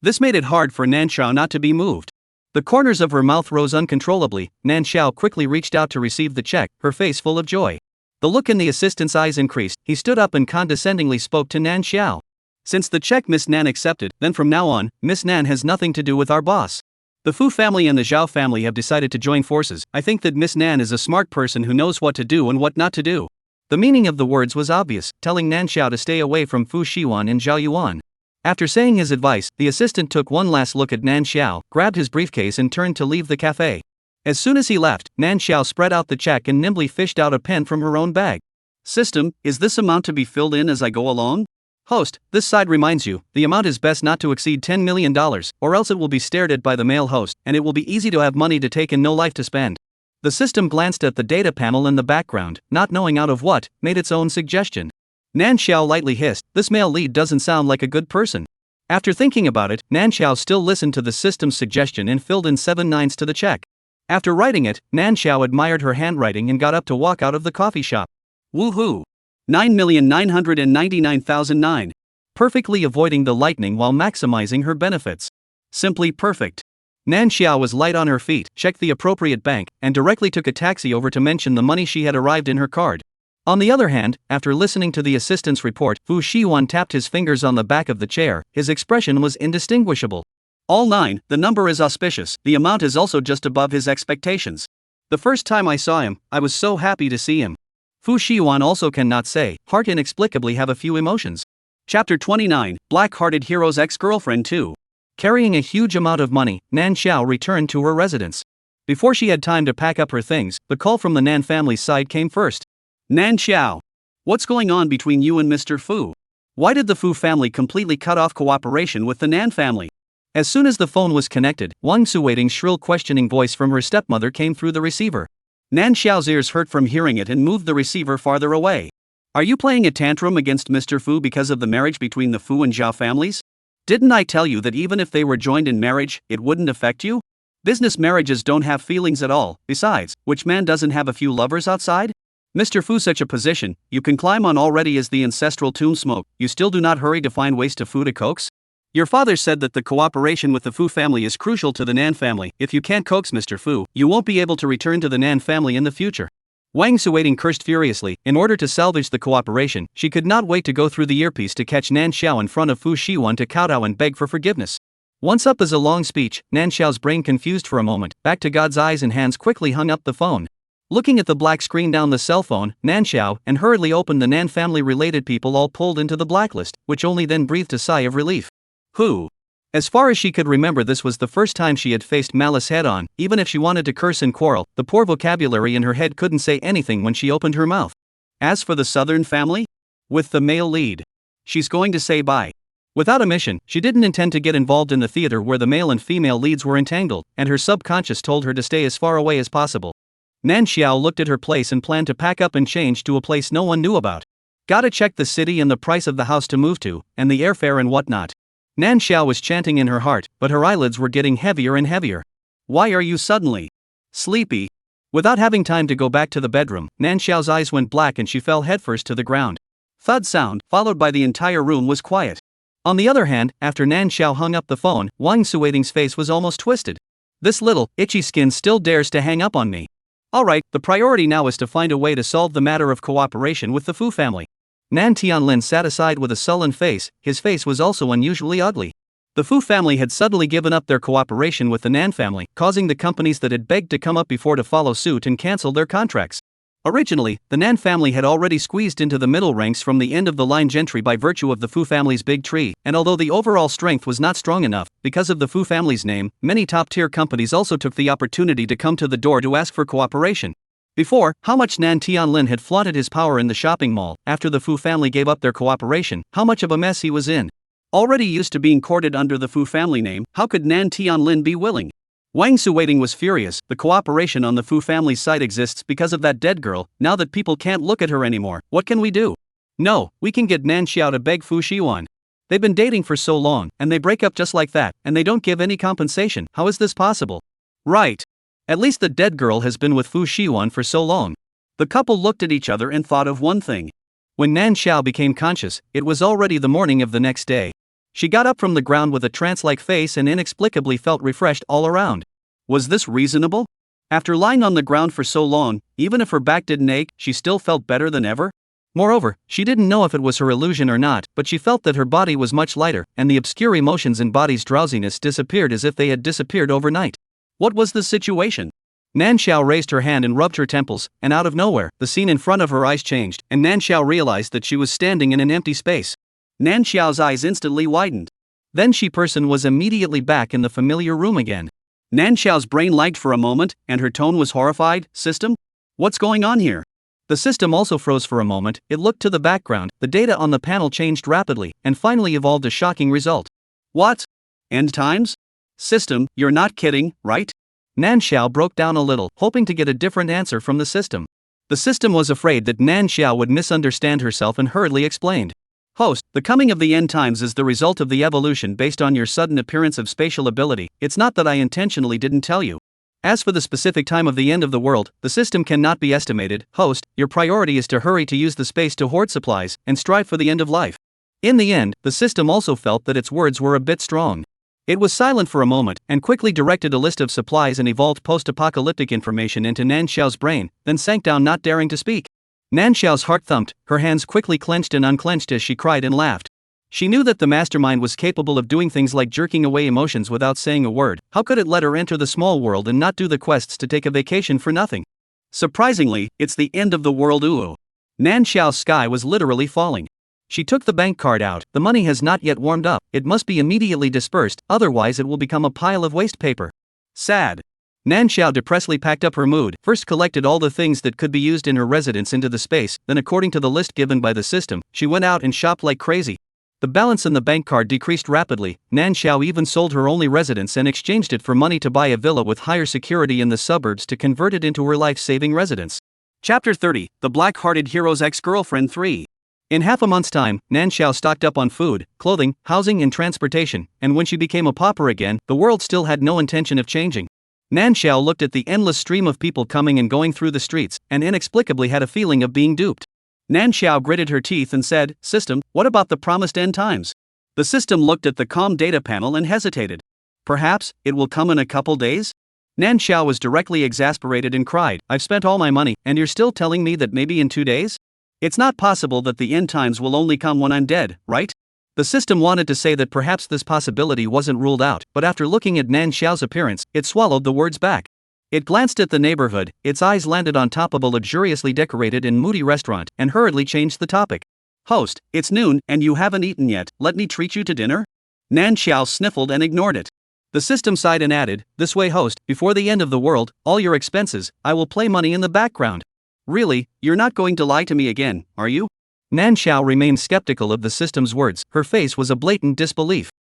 [SPEAKER 1] This made it hard for Nan Xiao not to be moved. The corners of her mouth rose uncontrollably. Nan Xiao quickly reached out to receive the check, her face full of joy. The look in the assistant's eyes increased. He stood up and condescendingly spoke to Nan Xiao. "Since the check Miss Nan accepted, then from now on, Miss Nan has nothing to do with our boss. The Fu family and the Zhao family have decided to join forces. I think that Miss Nan is a smart person who knows what to do and what not to do." The meaning of the words was obvious, telling Nan Xiao to stay away from Fu Xiwan and Zhao Yuan. After saying his advice, the assistant took one last look at Nan Xiao, grabbed his briefcase and turned to leave the cafe. As soon as he left, Nan Xiao spread out the check and nimbly fished out a pen from her own bag. "System, is this amount to be filled in as I go along?" "Host, this side reminds you, the amount is best not to exceed $10 million, or else it will be stared at by the male host, and it will be easy to have money to take and no life to spend." The system glanced at the data panel in the background, not knowing out of what, made its own suggestion. Nan Xiao lightly hissed, "This male lead doesn't sound like a good person." After thinking about it, Nan Xiao still listened to the system's suggestion and filled in 7 nines to the check. After writing it, Nan Xiao admired her handwriting and got up to walk out of the coffee shop. Woohoo! 9,999,009. Perfectly avoiding the lightning while maximizing her benefits. Simply perfect. Nan Xiao was light on her feet, checked the appropriate bank, and directly took a taxi over to mention the money she had arrived in her card. On the other hand, after listening to the assistant's report, Fu Xiwan tapped his fingers on the back of the chair. His expression was indistinguishable. "All 9, the number is auspicious. The amount is also just above his expectations. The first time I saw him, I was so happy to see him." Fu Xiwan also cannot say, heart inexplicably have a few emotions. Chapter 29, Black-Hearted Hero's Ex-Girlfriend 2. Carrying a huge amount of money, Nan Xiao returned to her residence. Before she had time to pack up her things, the call from the Nan family's side came first. "Nan Xiao, what's going on between you and Mr. Fu? Why did the Fu family completely cut off cooperation with the Nan family?" As soon as the phone was connected, Wang Suwaiting's shrill questioning voice from her stepmother came through the receiver. Nan Xiao's ears hurt from hearing it and moved the receiver farther away. "Are you playing a tantrum against Mr. Fu because of the marriage between the Fu and Zhao families? Didn't I tell you that even if they were joined in marriage, it wouldn't affect you? Business marriages don't have feelings at all. Besides, which man doesn't have a few lovers outside? Mr. Fu, such a position you can climb on already is the ancestral tomb smoke. You still do not hurry to find ways to fu to coax? Your father said that the cooperation with the Fu family is crucial to the Nan family. If you can't coax Mr. Fu, you won't be able to return to the Nan family in the future. Wang Suiting cursed furiously. In order to salvage the cooperation, she could not wait to go through the earpiece to catch Nan Xiao in front of Fu Shiwan to kowtow and beg for forgiveness. Once up is a long speech, Nan Xiao's brain confused for a moment, back to God's eyes and hands quickly hung up the phone. Looking at the black screen down the cell phone, Nan Xiao and hurriedly opened the Nan family related people all pulled into the blacklist, which only then breathed a sigh of relief. Who? As far as she could remember, this was the first time she had faced malice head-on. Even if she wanted to curse and quarrel, the poor vocabulary in her head couldn't say anything when she opened her mouth. As for the Southern family? With the male lead. She's going to say bye. Without a mission, she didn't intend to get involved in the theater where the male and female leads were entangled, and her subconscious told her to stay as far away as possible. Nan Xiao looked at her place and planned to pack up and change to a place no one knew about. Gotta check the city and the price of the house to move to, and the airfare and whatnot. Nan Xiao was chanting in her heart, but her eyelids were getting heavier and heavier. Why are you suddenly sleepy? Without having time to go back to the bedroom, Nan Xiao's eyes went black and she fell headfirst to the ground. Thud sound, followed by the entire room, was quiet. On the other hand, after Nan Xiao hung up the phone, Wang Suiting's face was almost twisted. This little, itchy skin still dares to hang up on me. Alright, the priority now is to find a way to solve the matter of cooperation with the Fu family. Nan Tianlin sat aside with a sullen face. His face was also unusually ugly. The Fu family had suddenly given up their cooperation with the Nan family, causing the companies that had begged to come up before to follow suit and cancel their contracts. Originally, the Nan family had already squeezed into the middle ranks from the end of the line gentry by virtue of the Fu family's big tree, and although the overall strength was not strong enough, because of the Fu family's name, many top-tier companies also took the opportunity to come to the door to ask for cooperation. Before, how much Nan Tianlin had flaunted his power in the shopping mall. After the Fu family gave up their cooperation, how much of a mess he was in. Already used to being courted under the Fu family name, how could Nan Tianlin be willing? Wang Suiting was furious. The cooperation on the Fu family's side exists because of that dead girl. Now that people can't look at her anymore, what can we do? No, we can get Nan Xiao to beg Fu Shiwan. They've been dating for so long, and they break up just like that, and they don't give any compensation. How is this possible? Right. At least the dead girl has been with Fu Shiwan for so long. The couple looked at each other and thought of one thing. When Nan Xiao became conscious, it was already the morning of the next day. She got up from the ground with a trance-like face and inexplicably felt refreshed all around. Was this reasonable? After lying on the ground for so long, even if her back didn't ache, she still felt better than ever? Moreover, she didn't know if it was her illusion or not, but she felt that her body was much lighter, and the obscure emotions in body's drowsiness disappeared as if they had disappeared overnight. What was the situation? Nan Xiao raised her hand and rubbed her temples, and out of nowhere, the scene in front of her eyes changed, and Nan Xiao realized that she was standing in an empty space. Nan Xiao's eyes instantly widened. Then she person was immediately back in the familiar room again. Nan Xiao's brain lagged for a moment, and her tone was horrified. System? What's going on here? The system also froze for a moment. It looked to the background, the data on the panel changed rapidly, and finally evolved a shocking result. What? End times? System, you're not kidding, right? Nan Xiao broke down a little, hoping to get a different answer from the system. The system was afraid that Nan Xiao would misunderstand herself and hurriedly explained. Host, the coming of the end times is the result of the evolution based on your sudden appearance of spatial ability. It's not that I intentionally didn't tell you. As for the specific time of the end of the world, the system cannot be estimated. Host, your priority is to hurry to use the space to hoard supplies and strive for the end of life. In the end, the system also felt that its words were a bit strong. It was silent for a moment, and quickly directed a list of supplies and evolved post-apocalyptic information into Nan Xiao's brain, then sank down not daring to speak. Nan Xiao's heart thumped, her hands quickly clenched and unclenched as she cried and laughed. She knew that the mastermind was capable of doing things like jerking away emotions without saying a word. How could it let her enter the small world and not do the quests to take a vacation for nothing? Surprisingly, it's the end of the world. Ooh. Nan Xiao's sky was literally falling. She took the bank card out. The money has not yet warmed up. It must be immediately dispersed, otherwise it will become a pile of waste paper. Sad. Nan Xiao depressedly packed up her mood, first collected all the things that could be used in her residence into the space, then according to the list given by the system, she went out and shopped like crazy. The balance in the bank card decreased rapidly. Nan Xiao even sold her only residence and exchanged it for money to buy a villa with higher security in the suburbs to convert it into her life-saving residence. Chapter 30, The Black-Hearted Hero's Ex-Girlfriend 3. In half a month's time, Nan Xiao stocked up on food, clothing, housing and transportation, and when she became a pauper again, the world still had no intention of changing. Nan Xiao looked at the endless stream of people coming and going through the streets, and inexplicably had a feeling of being duped. Nan Xiao gritted her teeth and said, System, what about the promised end times? The system looked at the COM data panel and hesitated. Perhaps, it will come in a couple days? Nan Xiao was directly exasperated and cried, I've spent all my money, and you're still telling me that maybe in 2 days? It's not possible that the end times will only come when I'm dead, right? The system wanted to say that perhaps this possibility wasn't ruled out, but after looking at Nan Xiao's appearance, it swallowed the words back. It glanced at the neighborhood, its eyes landed on top of a luxuriously decorated and moody restaurant, and hurriedly changed the topic. Host, it's noon, and you haven't eaten yet, let me treat you to dinner? Nan Xiao sniffled and ignored it. The system sighed and added, this way host, before the end of the world, all your expenses, I will play money in the background. Really, you're not going to lie to me again, are you? Nan Xiao remained skeptical of the system's words, her face was a blatant disbelief.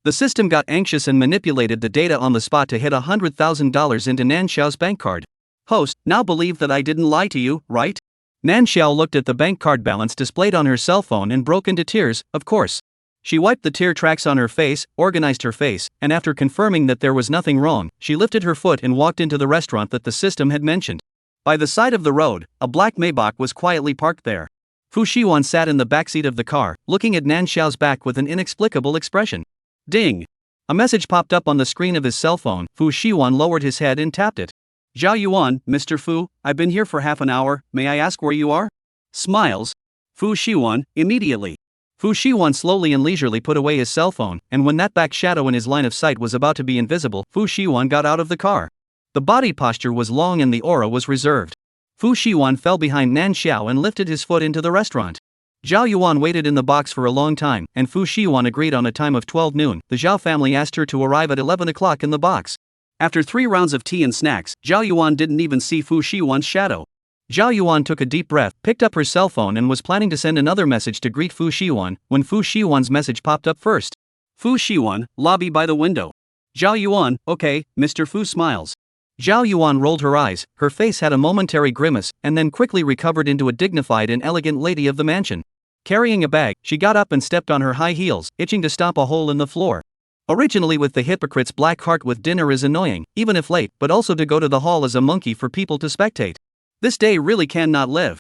[SPEAKER 1] The system got anxious and manipulated the data on the spot to hit $100,000 into Nan Xiao's bank card. Host, now believe that I didn't lie to you, right? Nan Xiao looked at the bank card balance displayed on her cell phone and broke into tears, of course. She wiped the tear tracks on her face, organized her face, and after confirming that there was nothing wrong, she lifted her foot and walked into the restaurant that the system had mentioned. By the side of the road, a black Maybach was quietly parked there. Fu Shiwan sat in the backseat of the car, looking at Nan Xiao's back with an inexplicable expression. Ding! A message popped up on the screen of his cell phone. Fu Shiwan lowered his head and tapped it. Zhao Yuan, Mr. Fu, I've been here for half an hour, may I ask where you are? Smiles. Fu Shiwan, immediately. Fu Shiwan slowly and leisurely put away his cell phone, and when that back shadow in his line of sight was about to be invisible, Fu Shiwan got out of the car. The body posture was long and the aura was reserved. Fu Shiwan fell behind Nan Xiao and lifted his foot into the restaurant. Zhao Yuan waited in the box for a long time, and Fu Shiwan agreed on a time of 12 noon. The Zhao family asked her to arrive at 11 o'clock in the box. After 3 rounds of tea and snacks, Zhao Yuan didn't even see Fu Shiwan's shadow. Zhao Yuan took a deep breath, picked up her cell phone and was planning to send another message to greet Fu Shiwan, when Fu Shiwan's message popped up first. Fu Shiwan, lobby by the window. Zhao Yuan, okay, Mr. Fu smiles. Zhao Yuan rolled her eyes, her face had a momentary grimace, and then quickly recovered into a dignified and elegant lady of the mansion. Carrying a bag, she got up and stepped on her high heels, itching to stomp a hole in the floor. Originally with the hypocrite's black heart with dinner is annoying, even if late, but also to go to the hall as a monkey for people to spectate. This day really cannot live.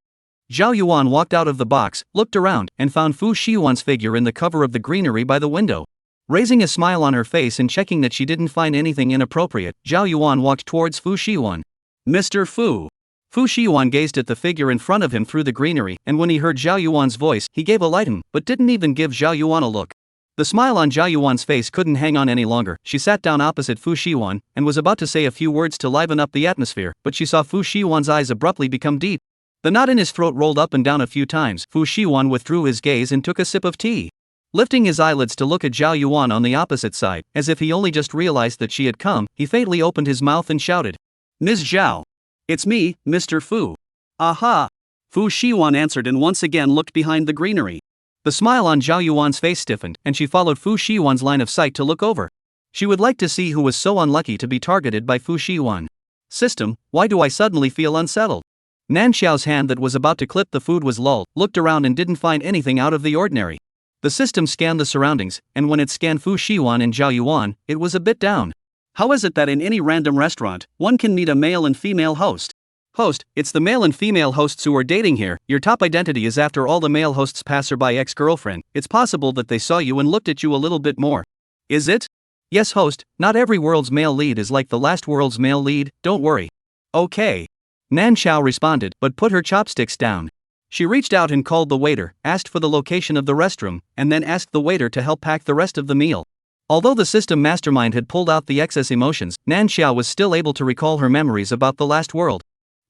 [SPEAKER 1] Zhao Yuan walked out of the box, looked around, and found Fu Shiwan's figure in the cover of the greenery by the window. Raising a smile on her face and checking that she didn't find anything inappropriate, Zhao Yuan walked towards Fu Shiwan. Mr. Fu. Fu Shiwan gazed at the figure in front of him through the greenery, and when he heard Zhao Yuan's voice, he gave a light but didn't even give Zhao Yuan a look. The smile on Zhao Yuan's face couldn't hang on any longer. She sat down opposite Fu Shiwan, and was about to say a few words to liven up the atmosphere, but she saw Fu Shiwan's eyes abruptly become deep. The knot in his throat rolled up and down a few times. Fu Shiwan withdrew his gaze and took a sip of tea. Lifting his eyelids to look at Zhao Yuan on the opposite side, as if he only just realized that she had come, he faintly opened his mouth and shouted. Ms. Zhao. It's me, Mr. Fu. Aha! Fu Shiwan answered and once again looked behind the greenery. The smile on Zhao Yuan's face stiffened, and she followed Fu Shiwan's line of sight to look over. She would like to see who was so unlucky to be targeted by Fu Shiwan. System, why do I suddenly feel unsettled? Nan Xiao's hand that was about to clip the food was lulled, looked around and didn't find anything out of the ordinary. The system scanned the surroundings, and when it scanned Fu Shiwan and Zhao Yuan, it was a bit down. How is it that in any random restaurant, one can meet a male and female host? Host, it's the male and female hosts who are dating here. Your top identity is after all the male hosts' passerby ex-girlfriend. It's possible that they saw you and looked at you a little bit more. Is it? Yes host, not every world's male lead is like the last world's male lead, don't worry. Okay. Nan Xiao responded, but put her chopsticks down. She reached out and called the waiter, asked for the location of the restroom, and then asked the waiter to help pack the rest of the meal. Although the system mastermind had pulled out the excess emotions, Nan Xiao was still able to recall her memories about the last world.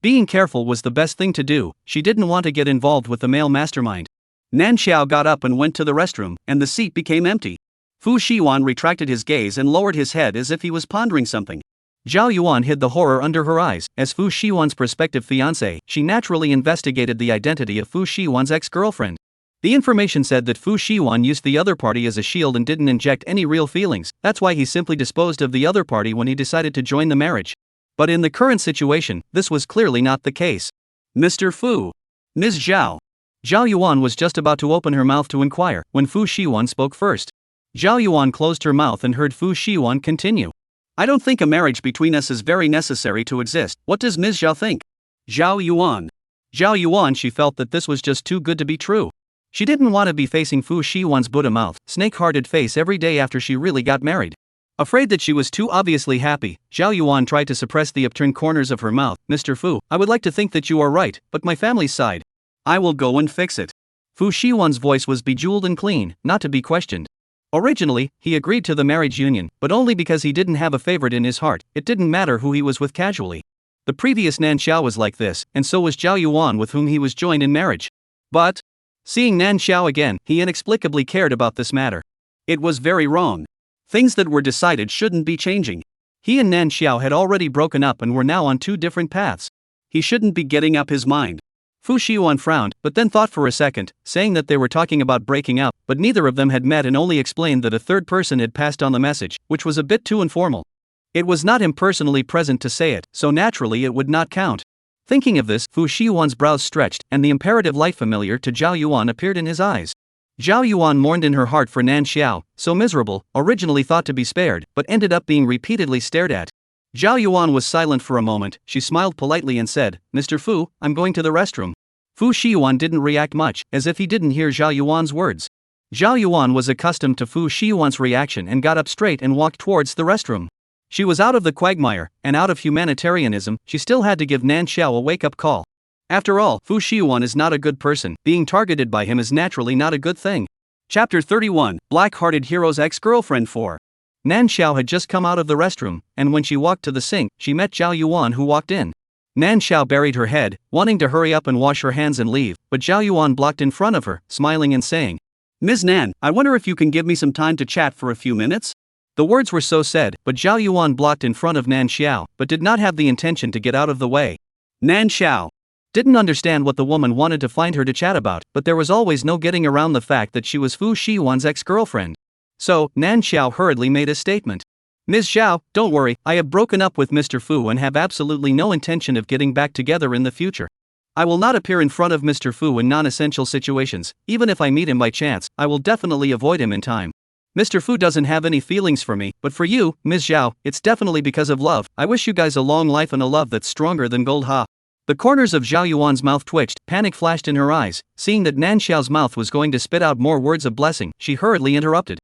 [SPEAKER 1] Being careful was the best thing to do. She didn't want to get involved with the male mastermind. Nan Xiao got up and went to the restroom, and the seat became empty. Fu Shiwan retracted his gaze and lowered his head as if he was pondering something. Zhao Yuan hid the horror under her eyes. As Fu Shiwan's prospective fiancée, she naturally investigated the identity of Fu Shiwan's ex-girlfriend. The information said that Fu Shiwan used the other party as a shield and didn't inject any real feelings. That's why he simply disposed of the other party when he decided to join the marriage. But in the current situation, this was clearly not the case. Mr. Fu. Ms. Zhao. Zhao Yuan was just about to open her mouth to inquire, when Fu Shiwan spoke first. Zhao Yuan closed her mouth and heard Fu Shiwan continue. I don't think a marriage between us is very necessary to exist. What does Ms. Zhao think? Zhao Yuan. Zhao Yuan, she felt that this was just too good to be true. She didn't want to be facing Fu Shiwan's Buddha-mouth, snake-hearted face every day after she really got married. Afraid that she was too obviously happy, Zhao Yuan tried to suppress the upturned corners of her mouth. Mr. Fu, I would like to think that you are right, but my family's side. I will go and fix it. Fu Shiwan's voice was bejeweled and clean, not to be questioned. Originally, he agreed to the marriage union, but only because he didn't have a favorite in his heart. It didn't matter who he was with casually. The previous Nan Xiao was like this, and so was Zhao Yuan, with whom he was joined in marriage. But, seeing Nan Xiao again, he inexplicably cared about this matter. It was very wrong. Things that were decided shouldn't be changing. He and Nan Xiao had already broken up and were now on two different paths. He shouldn't be getting up his mind. Fu Shiwan frowned, but then thought for a second, saying that they were talking about breaking up, but neither of them had met, and only explained that a third person had passed on the message, which was a bit too informal. It was not him personally present to say it, so naturally it would not count. Thinking of this, Fu Shiwan's brows stretched, and the imperative light familiar to Zhao Yuan appeared in his eyes. Zhao Yuan mourned in her heart for Nan Xiao, so miserable, originally thought to be spared, but ended up being repeatedly stared at. Zhao Yuan was silent for a moment. She smiled politely and said, Mr. Fu, I'm going to the restroom. Fu Shiwan didn't react much, as if he didn't hear Zhao Yuan's words. Zhao Yuan was accustomed to Fu Shiwan's reaction and got up straight and walked towards the restroom. She was out of the quagmire, and out of humanitarianism, she still had to give Nan Xiao a wake-up call. After all, Fu Shiwan is not a good person. Being targeted by him is naturally not a good thing. Chapter 31, Black-Hearted Hero's Ex-Girlfriend 4. Nan Xiao had just come out of the restroom, and when she walked to the sink, she met Zhao Yuan, who walked in. Nan Xiao buried her head, wanting to hurry up and wash her hands and leave, but Zhao Yuan blocked in front of her, smiling and saying, Ms. Nan, I wonder if you can give me some time to chat for a few minutes? The words were so said, but Zhao Yuan blocked in front of Nan Xiao, but did not have the intention to get out of the way. Nan Xiao didn't understand what the woman wanted to find her to chat about, but there was always no getting around the fact that she was Fu Shiwan's ex-girlfriend. So, Nan Xiao hurriedly made a statement. Ms. Xiao, don't worry, I have broken up with Mr. Fu and have absolutely no intention of getting back together in the future. I will not appear in front of Mr. Fu in non-essential situations. Even if I meet him by chance, I will definitely avoid him in time. Mr. Fu doesn't have any feelings for me, but for you, Ms. Xiao, it's definitely because of love. I wish you guys a long life and a love that's stronger than gold. Ha. The corners of Zhao Yuan's mouth twitched, panic flashed in her eyes. Seeing that Nan Xiao's mouth was going to spit out more words of blessing, she hurriedly interrupted.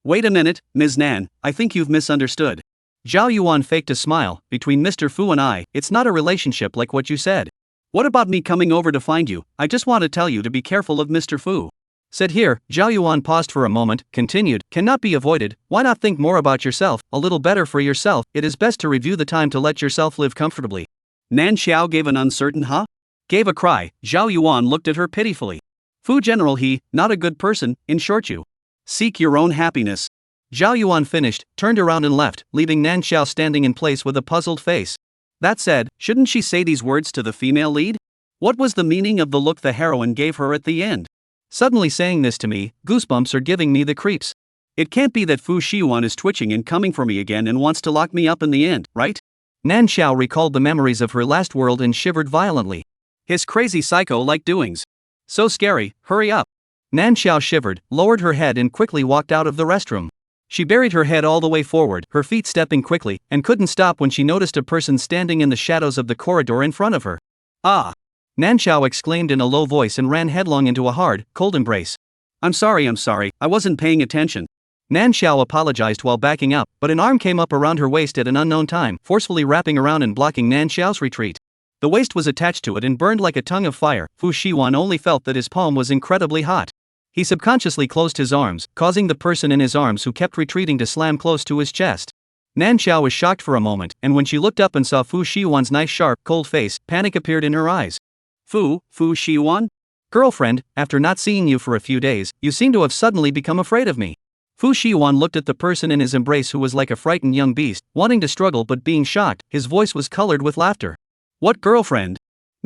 [SPEAKER 1] Wait a minute, Ms. Nan, I think you've misunderstood. Zhao Yuan faked a smile. Between Mr. Fu and I, it's not a relationship like what you said. What about me coming over to find you? I just want to tell you to be careful of Mr. Fu. Said here, Zhao Yuan paused for a moment, continued, cannot be avoided. Why not think more about yourself, a little better for yourself? It is best to review the time to let yourself live comfortably. Nan Xiao gave an uncertain huh? Gave a cry. Zhao Yuan looked at her pitifully. Fu General, he, not a good person, in short you. Seek your own happiness. Zhao Yuan finished, turned around and left, leaving Nan Xiao standing in place with a puzzled face. That said, shouldn't she say these words to the female lead? What was the meaning of the look the heroine gave her at the end? Suddenly saying this to me, goosebumps are giving me the creeps. It can't be that Fu Shiwan is twitching and coming for me again and wants to lock me up in the end, right? Nan Xiao recalled the memories of her last world and shivered violently. His crazy psycho-like doings. So scary, hurry up. Nan Xiao shivered, lowered her head and quickly walked out of the restroom. She buried her head all the way forward, her feet stepping quickly, and couldn't stop when she noticed a person standing in the shadows of the corridor in front of her. Ah! Nan Xiao exclaimed in a low voice and ran headlong into a hard, cold embrace. I'm sorry, I wasn't paying attention. Nan Xiao apologized while backing up, but an arm came up around her waist at an unknown time, forcefully wrapping around and blocking Nan Xiao's retreat. The waist was attached to it and burned like a tongue of fire. Fu Shiwan only felt that his palm was incredibly hot. He subconsciously closed his arms, causing the person in his arms who kept retreating to slam close to his chest. Nan Xiao was shocked for a moment, and when she looked up and saw Fu Shiwan's nice sharp, cold face, panic appeared in her eyes. Fu Shiwan? Girlfriend, after not seeing you for a few days, you seem to have suddenly become afraid of me. Fu Shiwan looked at the person in his embrace who was like a frightened young beast, wanting to struggle but being shocked. His voice was colored with laughter. What girlfriend?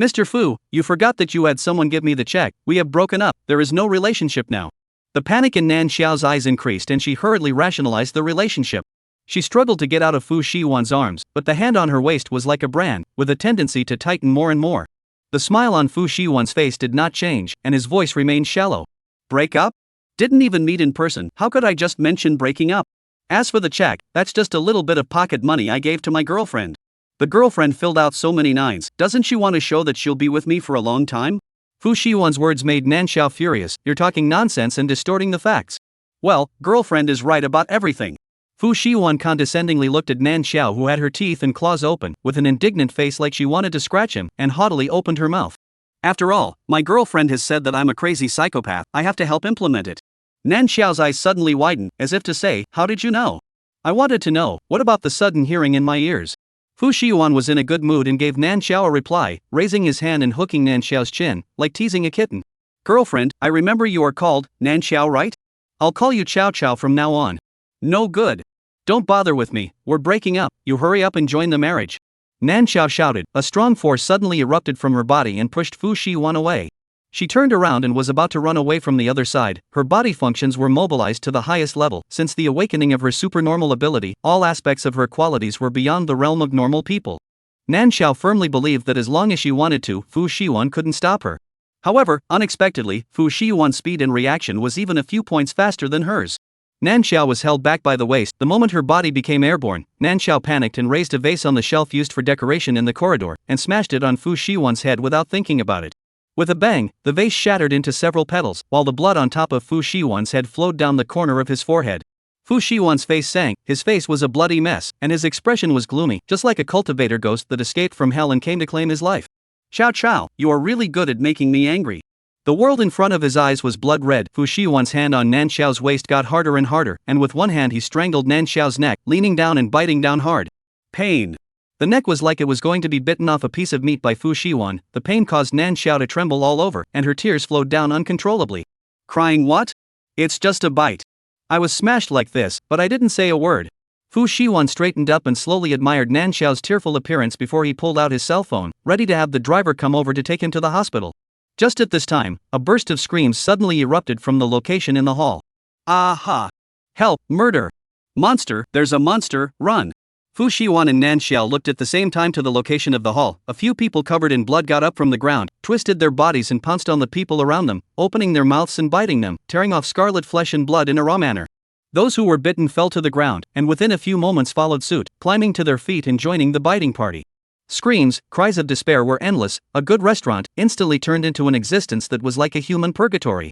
[SPEAKER 1] Mr. Fu, you forgot that you had someone give me the check. We have broken up, there is no relationship now. The panic in Nan Xiao's eyes increased and she hurriedly rationalized the relationship. She struggled to get out of Fu Shiwan's arms, but the hand on her waist was like a brand, with a tendency to tighten more and more. The smile on Fu Shiwan's face did not change, and his voice remained shallow. Break up? Didn't even meet in person, how could I just mention breaking up? As for the check, that's just a little bit of pocket money I gave to my girlfriend. The girlfriend filled out so many nines, doesn't she want to show that she'll be with me for a long time? Fu Shiwan's words made Nan Xiao furious. You're talking nonsense and distorting the facts. Well, girlfriend is right about everything. Fu Shiwan condescendingly looked at Nan Xiao, who had her teeth and claws open, with an indignant face like she wanted to scratch him, and haughtily opened her mouth. After all, my girlfriend has said that I'm a crazy psychopath. I have to help implement it. Nan Xiao's eyes suddenly widened, as if to say, how did you know? I wanted to know, what about the sudden hearing in my ears? Fu Shiwan was in a good mood and gave Nan Xiao a reply, raising his hand and hooking Nan Xiao's chin, like teasing a kitten. Girlfriend, I remember you are called Nan Xiao, right? I'll call you Chow Chow from now on. No good. Don't bother with me, we're breaking up, you hurry up and join the marriage. Nan Xiao shouted. A strong force suddenly erupted from her body and pushed Fu Shiwan away. She turned around and was about to run away from the other side. Her body functions were mobilized to the highest level. Since the awakening of her supernormal ability, all aspects of her qualities were beyond the realm of normal people. Nan Xiao firmly believed that as long as she wanted to, Fu Shiwan couldn't stop her. However, unexpectedly, Fu Shiwan's speed and reaction was even a few points faster than hers. Nan Xiao was held back by the waist. The moment her body became airborne, Nan Xiao panicked and raised a vase on the shelf used for decoration in the corridor, and smashed it on Fu Shiwan's head without thinking about it. With a bang, the vase shattered into several petals, while the blood on top of Fu Shiwan's head flowed down the corner of his forehead. Fu Shiwan's face sank. His face was a bloody mess, and his expression was gloomy, just like a cultivator ghost that escaped from hell and came to claim his life. Chow Chow, you are really good at making me angry. The world in front of his eyes was blood red. Fu Shiwan's hand on Nan Xiao's waist got harder and harder, and with one hand he strangled Nan Xiao's neck, leaning down and biting down hard. Pain. The neck was like it was going to be bitten off a piece of meat by Fu Shiwan. The pain caused Nan Xiao to tremble all over, and her tears flowed down uncontrollably. Crying what? It's just a bite. I was smashed like this, but I didn't say a word. Fu Shiwan straightened up and slowly admired Nan Xiao's tearful appearance before he pulled out his cell phone, ready to have the driver come over to take him to the hospital. Just at this time, a burst of screams suddenly erupted from the location in the hall. Aha! Help, murder! Monster, there's a monster, run! Fu Shiwan and Nan Xiao looked at the same time to the location of the hall. A few people covered in blood got up from the ground, twisted their bodies and pounced on the people around them, opening their mouths and biting them, tearing off scarlet flesh and blood in a raw manner. Those who were bitten fell to the ground, and within a few moments followed suit, climbing to their feet and joining the biting party. Screams, cries of despair were endless. A good restaurant instantly turned into an existence that was like a human purgatory.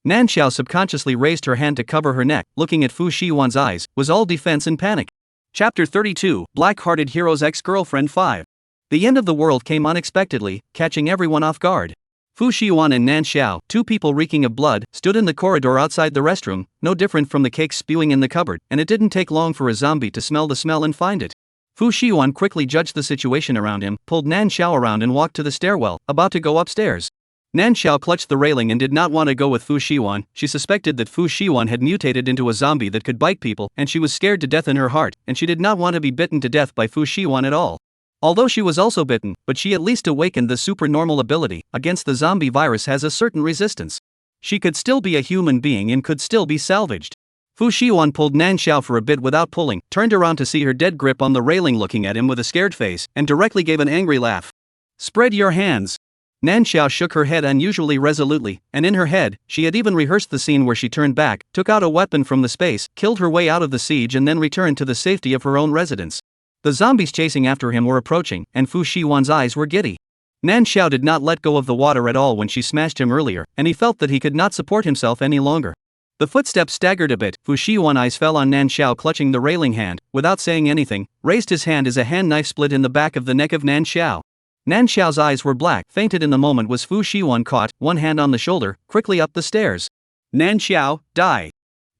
[SPEAKER 1] Nan Xiao subconsciously raised her hand to cover her neck, looking at Fu Shiwan's eyes, was all defense and panic. Chapter 32, Black-Hearted Hero's Ex-Girlfriend 5. The end of the world came unexpectedly, catching everyone off guard. Fu Shiwan and Nan Xiao, two people reeking of blood, stood in the corridor outside the restroom, no different from the cakes spewing in the cupboard, and it didn't take long for a zombie to smell the smell and find it. Fu Shiwan quickly judged the situation around him, pulled Nan Xiao around and walked to the stairwell, about to go upstairs. Nan Xiao clutched the railing and did not want to go with Fu Shiwan. She suspected that Fu Shiwan had mutated into a zombie that could bite people, and she was scared to death in her heart, and she did not want to be bitten to death by Fu Shiwan at all. Although she was also bitten, but she at least awakened the supernormal ability. Against the zombie virus has a certain resistance. She could still be a human being and could still be salvaged. Fu Shiwan pulled Nan Xiao for a bit without pulling, turned around to see her dead grip on the railing looking at him with a scared face, and directly gave an angry laugh. Spread your hands. Nan Xiao shook her head unusually resolutely, and in her head, she had even rehearsed the scene where she turned back, took out a weapon from the space, killed her way out of the siege and then returned to the safety of her own residence. The zombies chasing after him were approaching, and Fu Shiwan's eyes were giddy. Nan Xiao did not let go of the water at all when she smashed him earlier, and he felt that he could not support himself any longer. The footsteps staggered a bit. Fu Shiwan's eyes fell on Nan Xiao clutching the railing hand, without saying anything, raised his hand as a hand knife split in the back of the neck of Nan Xiao. Nan Xiao's eyes were black. Fainted in the moment was Fu Shiwan, caught, one hand on the shoulder, quickly up the stairs. Nan Xiao, die.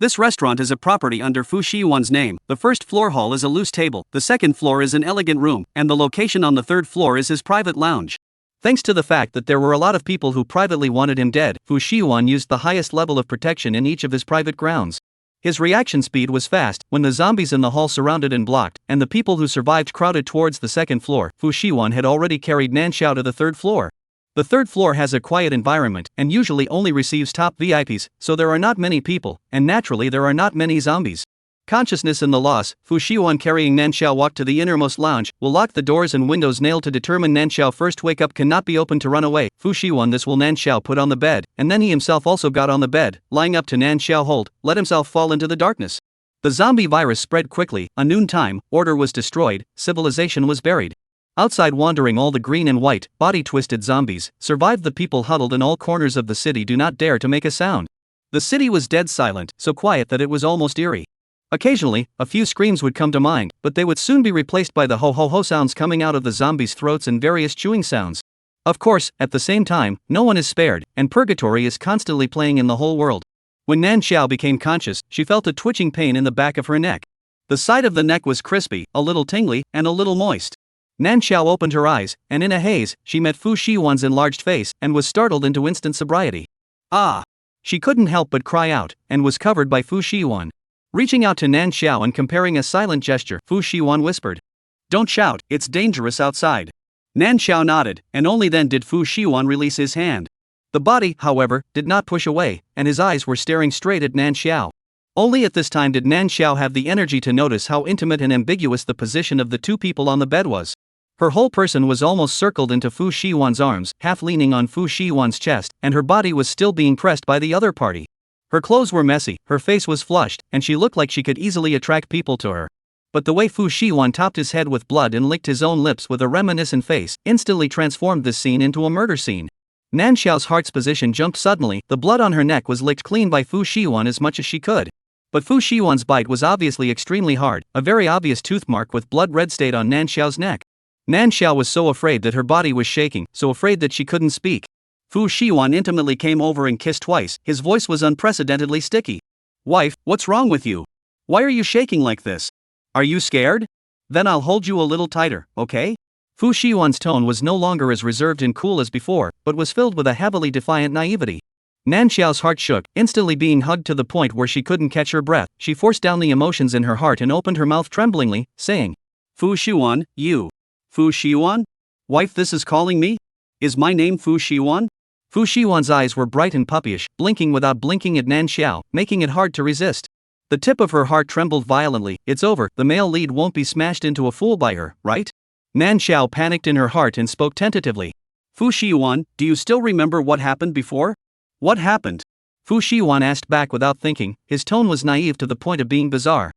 [SPEAKER 1] This restaurant is a property under Fu Shiwan's name. The first floor hall is a loose table, the second floor is an elegant room, and the location on the third floor is his private lounge. Thanks to the fact that there were a lot of people who privately wanted him dead, Fu Shiwan used the highest level of protection in each of his private grounds. His reaction speed was fast. When the zombies in the hall surrounded and blocked, and the people who survived crowded towards the second floor, Fu Shiwan had already carried Nan Xiao to the third floor. The third floor has a quiet environment, and usually only receives top VIPs, so there are not many people, and naturally there are not many zombies. Consciousness in the loss, Fu Shiwan carrying Nan Xiao walked to the innermost lounge, will lock the doors and windows nailed to determine Nan Xiao first wake up cannot be opened to run away. Fu Shiwan this will Nan Xiao put on the bed, and then he himself also got on the bed, lying up to Nan Xiao hold, let himself fall into the darkness. The zombie virus spread quickly. A noontime, order was destroyed, civilization was buried. Outside wandering all the green and white, body-twisted zombies, survived the people huddled in all corners of the city do not dare to make a sound. The city was dead silent, so quiet that it was almost eerie. Occasionally, a few screams would come to mind, but they would soon be replaced by the ho-ho-ho sounds coming out of the zombies' throats and various chewing sounds. Of course, at the same time, no one is spared, and purgatory is constantly playing in the whole world. When Nan Xiao became conscious, she felt a twitching pain in the back of her neck. The side of the neck was crispy, a little tingly, and a little moist. Nan Xiao opened her eyes, and in a haze, she met Fu Shiwan's enlarged face and was startled into instant sobriety. Ah! She couldn't help but cry out, and was covered by Fu Shiwan. Reaching out to Nan Xiao and comparing a silent gesture, Fu Shiwan whispered, "Don't shout, it's dangerous outside." Nan Xiao nodded, and only then did Fu Shiwan release his hand. The body, however, did not push away, and his eyes were staring straight at Nan Xiao. Only at this time did Nan Xiao have the energy to notice how intimate and ambiguous the position of the two people on the bed was. Her whole person was almost circled into Fu Shiwan's arms, half leaning on Fu Shiwan's chest, and her body was still being pressed by the other party. Her clothes were messy, her face was flushed, and she looked like she could easily attract people to her. But the way Fu Shiwan topped his head with blood and licked his own lips with a reminiscent face instantly transformed this scene into a murder scene. Nan Xiao's heart's position jumped suddenly. The blood on her neck was licked clean by Fu Shiwan as much as she could. But Fu Shiwan's bite was obviously extremely hard, a very obvious tooth mark with blood red stain on Nan Xiao's neck. Nan Xiao was so afraid that her body was shaking, so afraid that she couldn't speak. Fu Shiwan intimately came over and kissed twice. His voice was unprecedentedly sticky. "Wife, what's wrong with you? Why are you shaking like this? Are you scared? Then I'll hold you a little tighter, okay?" Fu Shiwan's tone was no longer as reserved and cool as before, but was filled with a heavily defiant naivety. Nan Xiao's heart shook, instantly being hugged to the point where she couldn't catch her breath. She forced down the emotions in her heart and opened her mouth tremblingly, saying, "Fu Shiwan, you. Fu Shiwan? Wife, this is calling me? Is my name Fu Shiwan?" Fu Shiwan's eyes were bright and puppyish, blinking without blinking at Nan Xiao, making it hard to resist. The tip of her heart trembled violently. "It's over, the male lead won't be smashed into a fool by her, right?" Nan Xiao panicked in her heart and spoke tentatively. "Fu Shiwan, do you still remember what happened before?" "What happened?" Fu Shiwan asked back without thinking. His tone was naive to the point of being bizarre.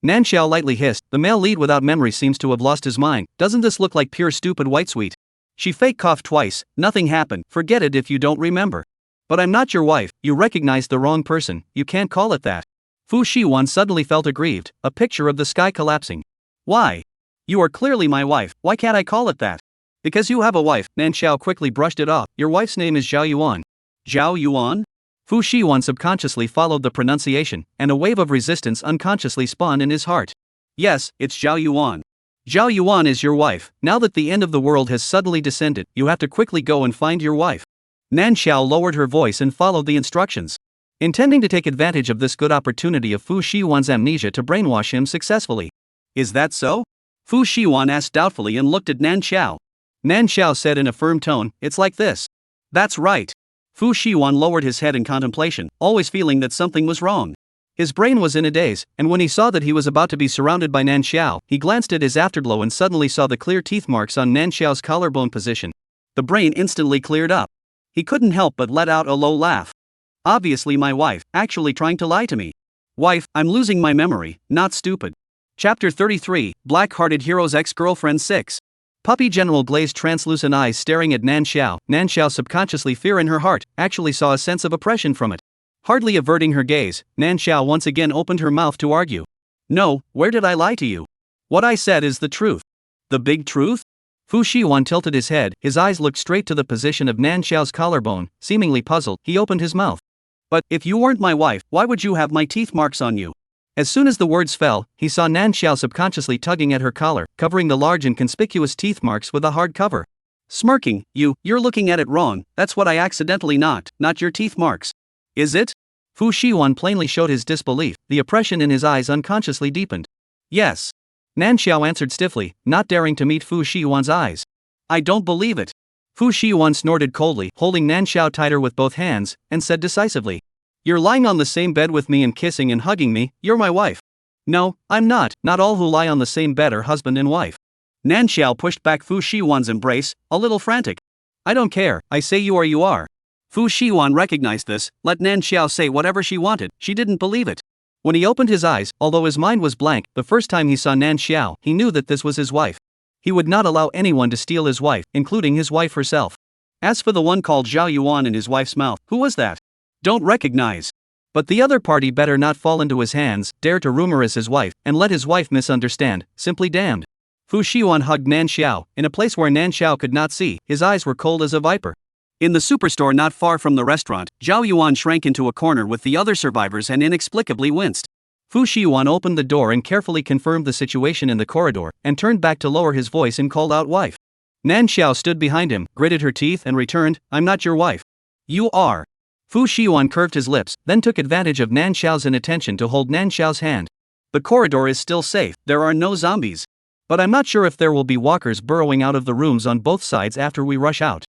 [SPEAKER 1] Nan Xiao lightly hissed, "The male lead without memory seems to have lost his mind. Doesn't this look like pure stupid whitesweet?" She fake coughed twice. "Nothing happened, forget it if you don't remember." "But I'm not your wife, you recognized the wrong person, you can't call it that." Fu Shiwan suddenly felt aggrieved, a picture of the sky collapsing. "Why? You are clearly my wife, why can't I call it that?" "Because you have a wife," Nan Xiao quickly brushed it off. "Your wife's name is Zhao Yuan." "Zhao Yuan?" Fu Shiwan subconsciously followed the pronunciation, and a wave of resistance unconsciously spawned in his heart. "Yes, it's Zhao Yuan. Zhao Yuan is your wife. Now that the end of the world has suddenly descended, you have to quickly go and find your wife." Nan Xiao lowered her voice and followed the instructions, intending to take advantage of this good opportunity of Fu Shiwan's amnesia to brainwash him successfully. "Is that so?" Fu Shiwan asked doubtfully and looked at Nan Xiao. Nan Xiao said in a firm tone, "It's like this." "That's right." Fu Shiwan lowered his head in contemplation, always feeling that something was wrong. His brain was in a daze, and when he saw that he was about to be surrounded by Nan Xiao, he glanced at his afterglow and suddenly saw the clear teeth marks on Nan Xiao's collarbone position. The brain instantly cleared up. He couldn't help but let out a low laugh. Obviously my wife, actually trying to lie to me. Wife, I'm losing my memory, not stupid. Chapter 33, Black-Hearted Hero's Ex-Girlfriend 6. Puppy General glazed translucent eyes staring at Nan Xiao. Nan Xiao, subconsciously fear in her heart, actually saw a sense of oppression from it. Hardly averting her gaze, Nan Xiao once again opened her mouth to argue. "No, where did I lie to you? What I said is the truth." "The big truth?" Fu Shiwan tilted his head, his eyes looked straight to the position of Nan Xiao's collarbone. Seemingly puzzled, he opened his mouth. "But, if you weren't my wife, why would you have my teeth marks on you?" As soon as the words fell, he saw Nan Xiao subconsciously tugging at her collar, covering the large and conspicuous teeth marks with a hard cover. Smirking, "You're looking at it wrong, that's what I accidentally knocked, not your teeth marks." "Is it?" Fu Shiwan plainly showed his disbelief, the oppression in his eyes unconsciously deepened. "Yes." Nan Xiao answered stiffly, not daring to meet Fu Shiwan's eyes. "I don't believe it." Fu Shiwan snorted coldly, holding Nan Xiao tighter with both hands, and said decisively, "You're lying on the same bed with me and kissing and hugging me, you're my wife." "No, I'm not all who lie on the same bed are husband and wife." Nan Xiao pushed back Fu Shiwan's embrace, a little frantic. "I don't care, I say you are you are." Fu Shiwan recognized this, let Nan Xiao say whatever she wanted, she didn't believe it. When he opened his eyes, although his mind was blank, the first time he saw Nan Xiao, he knew that this was his wife. He would not allow anyone to steal his wife, including his wife herself. As for the one called Zhao Yuan in his wife's mouth, who was that? Don't recognize. But the other party better not fall into his hands, dare to rumor as his wife, and let his wife misunderstand, simply damned. Fu Shiyuan hugged Nan Xiao, in a place where Nan Xiao could not see, his eyes were cold as a viper. In the superstore not far from the restaurant, Zhao Yuan shrank into a corner with the other survivors and inexplicably winced. Fu Shiyuan opened the door and carefully confirmed the situation in the corridor, and turned back to lower his voice and called out wife. Nan Xiao stood behind him, gritted her teeth and returned, I'm not your wife. You are. Fu Shiyuan curved his lips, then took advantage of Nan Xiao's inattention to hold Nan Xiao's hand. The corridor is still safe, there are no zombies. But I'm not sure if there will be walkers burrowing out of the rooms on both sides after we rush out.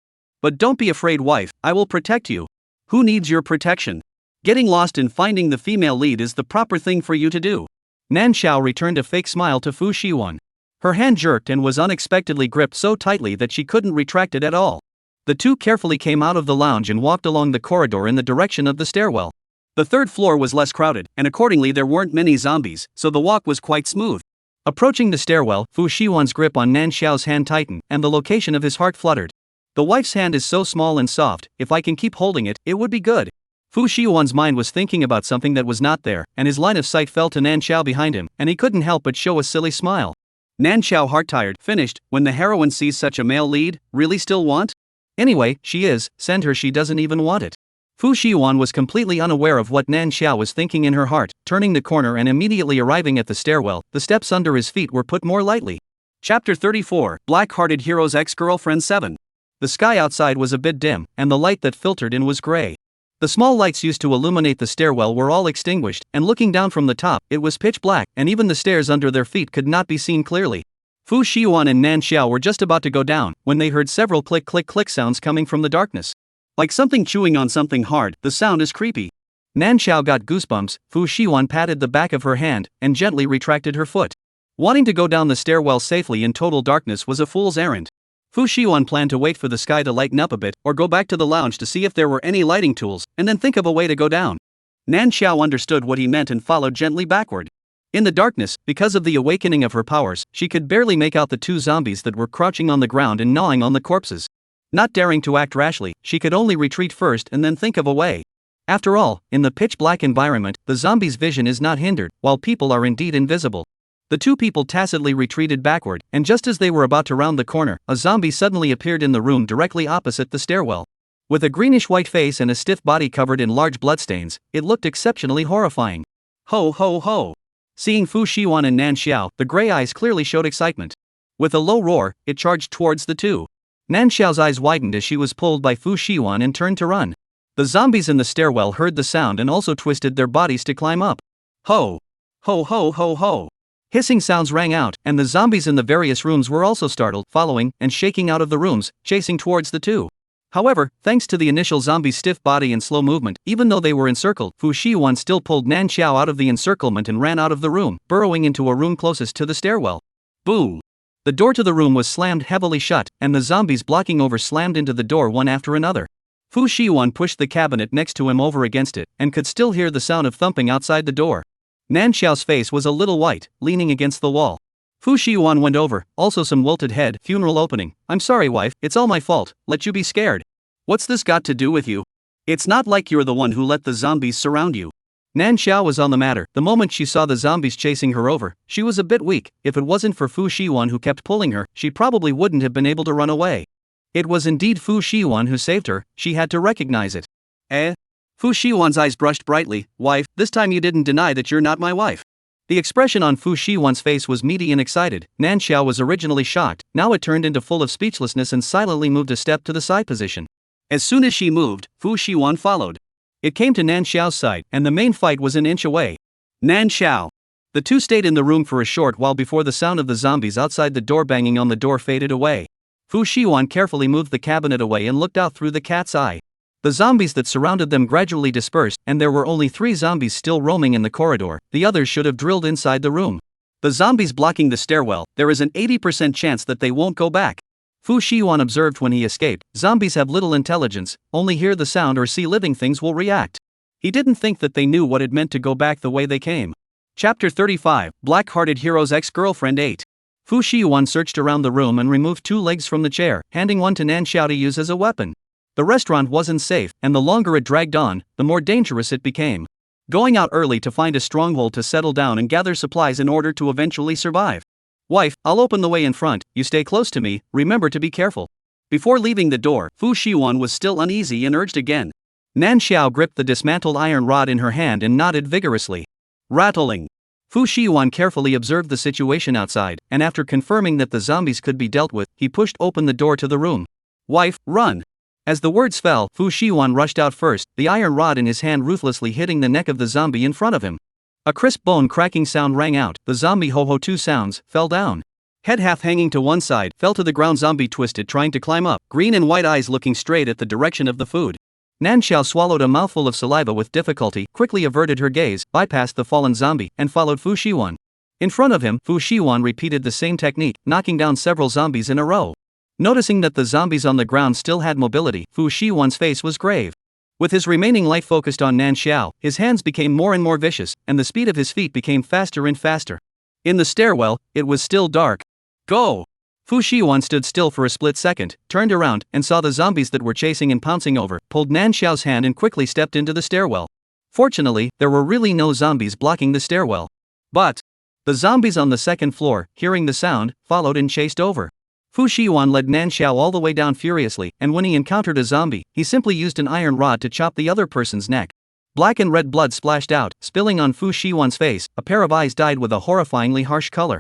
[SPEAKER 1] But don't be afraid, wife, I will protect you. Who needs your protection? Getting lost in finding the female lead is the proper thing for you to do. Nan Xiao returned a fake smile to Fu Shiyuan. Her hand jerked and was unexpectedly gripped so tightly that she couldn't retract it at all. The two carefully came out of the lounge and walked along the corridor in the direction of the stairwell. The third floor was less crowded, and accordingly there weren't many zombies, so the walk was quite smooth. Approaching the stairwell, Fu Shiyuan's grip on Nan Xiao's hand tightened, and the location of his heart fluttered. The wife's hand is so small and soft, if I can keep holding it, it would be good. Fu Shiyuan's mind was thinking about something that was not there, and his line of sight fell to Nan Xiao behind him, and he couldn't help but show a silly smile. Nan Xiao, heart-tired, finished, when the heroine sees such a male lead, really still want? Anyway, she is, send her, she doesn't even want it. Fu Shiyuan was completely unaware of what Nan Xiao was thinking in her heart, turning the corner and immediately arriving at the stairwell, the steps under his feet were put more lightly. Chapter 34, Black-Hearted Hero's Ex-Girlfriend 7. The sky outside was a bit dim, and the light that filtered in was gray. The small lights used to illuminate the stairwell were all extinguished, and looking down from the top, it was pitch black, and even the stairs under their feet could not be seen clearly. Fu Shiyuan and Nan Xiao were just about to go down, when they heard several click-click-click sounds coming from the darkness. Like something chewing on something hard, the sound is creepy. Nan Xiao got goosebumps. Fu Shiyuan patted the back of her hand, and gently retracted her foot. Wanting to go down the stairwell safely in total darkness was a fool's errand. Fu Shiyuan planned to wait for the sky to lighten up a bit, or go back to the lounge to see if there were any lighting tools, and then think of a way to go down. Nan Xiao understood what he meant and followed gently backward. In the darkness, because of the awakening of her powers, she could barely make out the two zombies that were crouching on the ground and gnawing on the corpses. Not daring to act rashly, she could only retreat first and then think of a way. After all, in the pitch-black environment, the zombies' vision is not hindered, while people are indeed invisible. The two people tacitly retreated backward, and just as they were about to round the corner, a zombie suddenly appeared in the room directly opposite the stairwell. With a greenish-white face and a stiff body covered in large bloodstains, it looked exceptionally horrifying. Ho ho ho! Seeing Fu Shiyuan and Nan Xiao, the gray eyes clearly showed excitement. With a low roar, it charged towards the two. Nan Xiao's eyes widened as she was pulled by Fu Shiyuan and turned to run. The zombies in the stairwell heard the sound and also twisted their bodies to climb up. Ho! Ho ho ho ho! Hissing sounds rang out, and the zombies in the various rooms were also startled, following, and shaking out of the rooms, chasing towards the two. However, thanks to the initial zombie's stiff body and slow movement, even though they were encircled, Fu Shiyuan still pulled Nan Xiao out of the encirclement and ran out of the room, burrowing into a room closest to the stairwell. Boo! The door to the room was slammed heavily shut, and the zombies blocking over slammed into the door one after another. Fu Shiyuan pushed the cabinet next to him over against it, and could still hear the sound of thumping outside the door. Nan Xiao's face was a little white, leaning against the wall. Fu Shiyuan went over, also some wilted head, funeral opening. I'm sorry, wife, it's all my fault, let you be scared. What's this got to do with you? It's not like you're the one who let the zombies surround you. Nan Xiao was on the matter. The moment she saw the zombies chasing her over, she was a bit weak. If it wasn't for Fu Shiyuan who kept pulling her, she probably wouldn't have been able to run away. It was indeed Fu Shiyuan who saved her, she had to recognize it. Fu Shiyuan's eyes brushed brightly. Wife, this time you didn't deny that you're not my wife. The expression on Fu Shiyuan's face was meaty and excited. Nan Xiao was originally shocked, now it turned into full of speechlessness and silently moved a step to the side position. As soon as she moved, Fu Shiyuan followed. It came to Nan Xiao's side, and the main fight was an inch away. Nan Xiao. The two stayed in the room for a short while before the sound of the zombies outside the door banging on the door faded away. Fu Shiyuan carefully moved the cabinet away and looked out through the cat's eye. The zombies that surrounded them gradually dispersed, and there were only 3 zombies still roaming in the corridor. The others should have drilled inside the room. The zombies blocking the stairwell, there is an 80% chance that they won't go back. Fu Shiyuan observed when he escaped, zombies have little intelligence, only hear the sound or see living things will react. He didn't think that they knew what it meant to go back the way they came. Chapter 35, Black-Hearted Hero's Ex-Girlfriend 8. Fu Shiyuan searched around the room and removed 2 legs from the chair, handing one to Nan Xiao to use as a weapon. The restaurant wasn't safe, and the longer it dragged on, the more dangerous it became. Going out early to find a stronghold to settle down and gather supplies in order to eventually survive. Wife, I'll open the way in front, you stay close to me, remember to be careful. Before leaving the door, Fu Shiyuan was still uneasy and urged again. Nan Xiao gripped the dismantled iron rod in her hand and nodded vigorously. Rattling. Fu Shiyuan carefully observed the situation outside, and after confirming that the zombies could be dealt with, he pushed open the door to the room. Wife, run! As the words fell, Fu Shiyuan rushed out first, the iron rod in his hand ruthlessly hitting the neck of the zombie in front of him. A crisp bone cracking sound rang out, the zombie ho-ho 2 sounds, fell down. Head half hanging to one side, fell to the ground, zombie twisted trying to climb up, green and white eyes looking straight at the direction of the food. Nan Xiao swallowed a mouthful of saliva with difficulty, quickly averted her gaze, bypassed the fallen zombie, and followed Fu Shiyuan. In front of him, Fu Shiyuan repeated the same technique, knocking down several zombies in a row. Noticing that the zombies on the ground still had mobility, Fu Shiyuan's face was grave. With his remaining life focused on Nan Xiao, his hands became more and more vicious, and the speed of his feet became faster and faster. In the stairwell, it was still dark. Go! Fu Shiyuan stood still for a split second, turned around, and saw the zombies that were chasing and pouncing over, pulled Nan Xiao's hand and quickly stepped into the stairwell. Fortunately, there were really no zombies blocking the stairwell. But the zombies on the second floor, hearing the sound, followed and chased over. Fu Shiyuan led Nan Xiao all the way down furiously, and when he encountered a zombie, he simply used an iron rod to chop the other person's neck. Black and red blood splashed out, spilling on Fu Shiyuan's face, a pair of eyes dyed with a horrifyingly harsh color.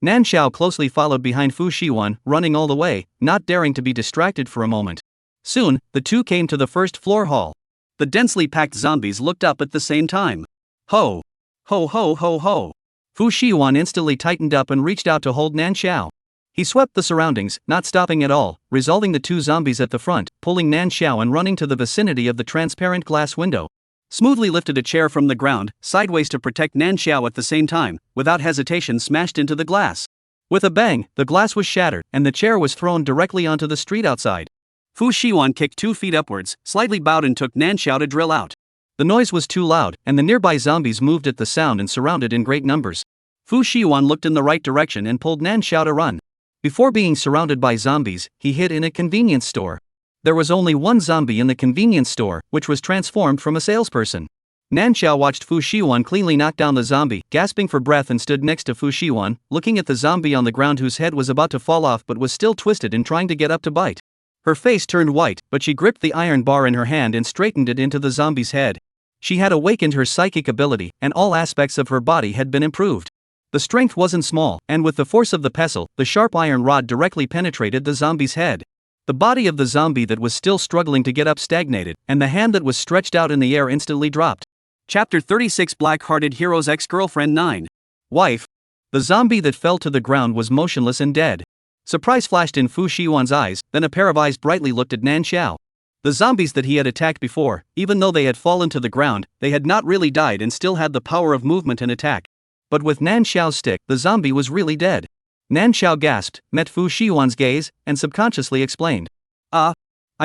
[SPEAKER 1] Nan Xiao closely followed behind Fu Shiyuan, running all the way, not daring to be distracted for a moment. Soon, the two came to the first floor hall. The densely packed zombies looked up at the same time. Ho! Ho ho ho ho! Fu Shiyuan instantly tightened up and reached out to hold Nan Xiao. He swept the surroundings, not stopping at all, resolving the 2 zombies at the front, pulling Nan Xiao and running to the vicinity of the transparent glass window. Smoothly lifted a chair from the ground, sideways to protect Nan Xiao at the same time, without hesitation smashed into the glass. With a bang, the glass was shattered, and the chair was thrown directly onto the street outside. Fu Shiyuan kicked 2 feet upwards, slightly bowed and took Nan Xiao to drill out. The noise was too loud, and the nearby zombies moved at the sound and surrounded in great numbers. Fu Shiyuan looked in the right direction and pulled Nan Xiao to run. Before being surrounded by zombies, he hid in a convenience store. There was only one zombie in the convenience store, which was transformed from a salesperson. Nan Xiao watched Fu Shiyuan cleanly knock down the zombie, gasping for breath, and stood next to Fu Shiyuan, looking at the zombie on the ground whose head was about to fall off but was still twisted and trying to get up to bite. Her face turned white, but she gripped the iron bar in her hand and straightened it into the zombie's head. She had awakened her psychic ability, and all aspects of her body had been improved. The strength wasn't small, and with the force of the pestle, the sharp iron rod directly penetrated the zombie's head. The body of the zombie that was still struggling to get up stagnated, and the hand that was stretched out in the air instantly dropped. Chapter 36 Black-Hearted Hero's Ex-Girlfriend 9. Wife. The zombie that fell to the ground was motionless and dead. Surprise flashed in Fu Shiyuan's eyes, then a pair of eyes brightly looked at Nan Xiao. The zombies that he had attacked before, even though they had fallen to the ground, they had not really died and still had the power of movement and attack. But with Nan Xiao's stick, the zombie was really dead. Nan Xiao gasped, met Fu Shiyuan's gaze, and subconsciously explained. I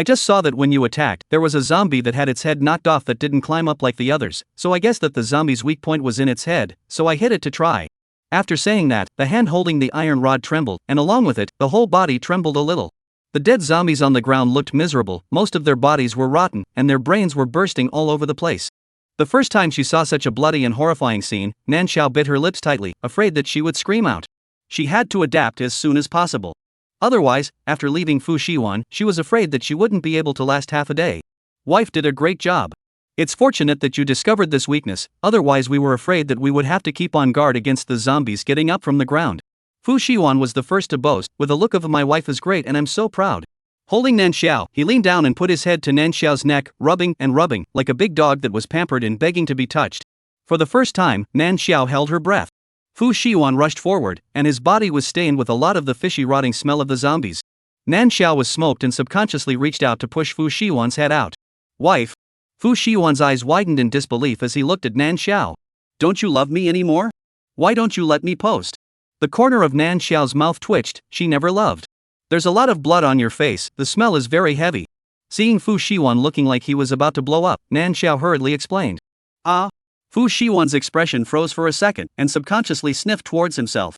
[SPEAKER 1] just saw that when you attacked, there was a zombie that had its head knocked off that didn't climb up like the others, so I guess that the zombie's weak point was in its head, so I hit it to try. After saying that, the hand holding the iron rod trembled, and along with it, the whole body trembled a little. The dead zombies on the ground looked miserable, most of their bodies were rotten, and their brains were bursting all over the place. The first time she saw such a bloody and horrifying scene, Nan Xiao bit her lips tightly, afraid that she would scream out. She had to adapt as soon as possible. Otherwise, after leaving Fu Shiyuan, she was afraid that she wouldn't be able to last half a day. Wife did a great job. It's fortunate that you discovered this weakness, otherwise we were afraid that we would have to keep on guard against the zombies getting up from the ground. Fu Shiyuan was the first to boast, with a look of "My wife is great and I'm so proud." Holding Nan Xiao, he leaned down and put his head to Nan Xiao's neck, rubbing and rubbing, like a big dog that was pampered and begging to be touched. For the first time, Nan Xiao held her breath. Fu Shiyuan rushed forward, and his body was stained with a lot of the fishy rotting smell of the zombies. Nan Xiao was smoked and subconsciously reached out to push Fu Shiyuan's head out. Wife. Fu Shiyuan's eyes widened in disbelief as he looked at Nan Xiao. Don't you love me anymore? Why don't you let me post? The corner of Nan Xiao's mouth twitched. She never loved. There's a lot of blood on your face, the smell is very heavy. Seeing Fu Shiyuan looking like he was about to blow up, Nan Xiao hurriedly explained. Fu Shiyuan's expression froze for a second and subconsciously sniffed towards himself.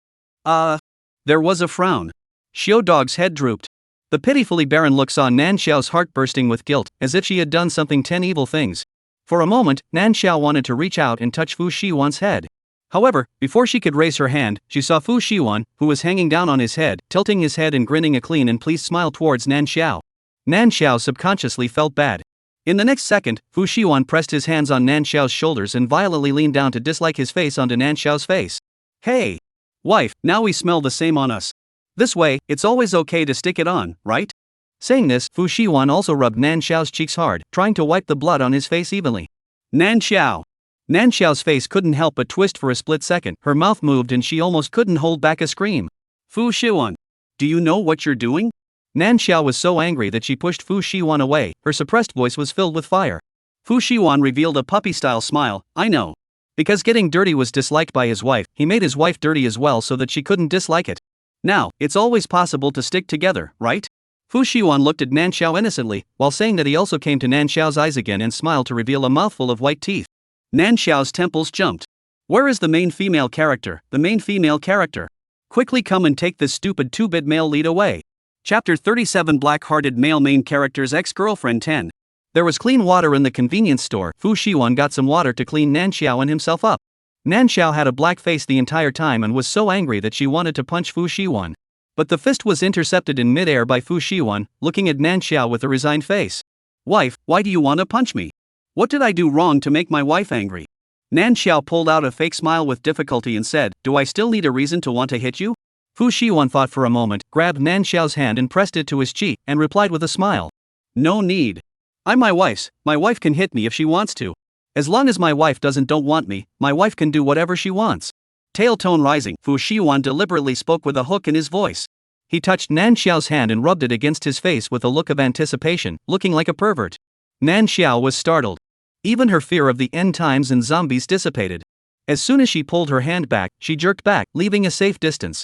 [SPEAKER 1] There was a frown. Xiao Dog's head drooped. The pitifully barren look saw Nan Xiao's heart bursting with guilt, as if she had done something 10 evil things. For a moment, Nan Xiao wanted to reach out and touch Fu Shiwan's head. However, before she could raise her hand, she saw Fu Shiwan, who was hanging down on his head, tilting his head and grinning a clean and pleased smile towards Nan Xiao. Nan Xiao subconsciously felt bad. In the next second, Fu Shiwan pressed his hands on Nan Xiao's shoulders and violently leaned down to dislike his face onto Nan Xiao's face. Hey! Wife, now we smell the same on us. This way, it's always okay to stick it on, right? Saying this, Fu Shiwan also rubbed Nan Xiao's cheeks hard, trying to wipe the blood on his face evenly. Nan Xiao! Nan Xiao's face couldn't help but twist for a split second, her mouth moved and she almost couldn't hold back a scream. Fu Shiwan! Do you know what you're doing? Nan Xiao was so angry that she pushed Fu Shiwan away, her suppressed voice was filled with fire. Fu Shiwan revealed a puppy-style smile, I know. Because getting dirty was disliked by his wife, he made his wife dirty as well so that she couldn't dislike it. Now, it's always possible to stick together, right? Fu Shiwan looked at Nan Xiao innocently, while saying that he also came to Nan Xiao's eyes again and smiled to reveal a mouthful of white teeth. Nan Xiao's temples jumped. Where is the main female character, the main female character? Quickly come and take this stupid 2-bit male lead away. Chapter 37 Black-Hearted Male Main Character's Ex-Girlfriend 10. There was clean water in the convenience store. Fu Shiwan got some water to clean Nan Xiao and himself up. Nan Xiao had a black face the entire time and was so angry that she wanted to punch Fu Shiwan. But the fist was intercepted in mid-air by Fu Shiwan, looking at Nan Xiao with a resigned face. Wife, why do you want to punch me? What did I do wrong to make my wife angry? Nan Xiao pulled out a fake smile with difficulty and said, do I still need a reason to want to hit you? Fu Shiwan thought for a moment, grabbed Nan Xiao's hand and pressed it to his cheek, and replied with a smile. No need. I'm my wife's, my wife can hit me if she wants to. As long as my wife don't want me, my wife can do whatever she wants. Tail tone rising, Fu Shiwan deliberately spoke with a hook in his voice. He touched Nan Xiao's hand and rubbed it against his face with a look of anticipation, looking like a pervert. Nan Xiao was startled. Even her fear of the end times and zombies dissipated. As soon as she pulled her hand back, she jerked back, leaving a safe distance.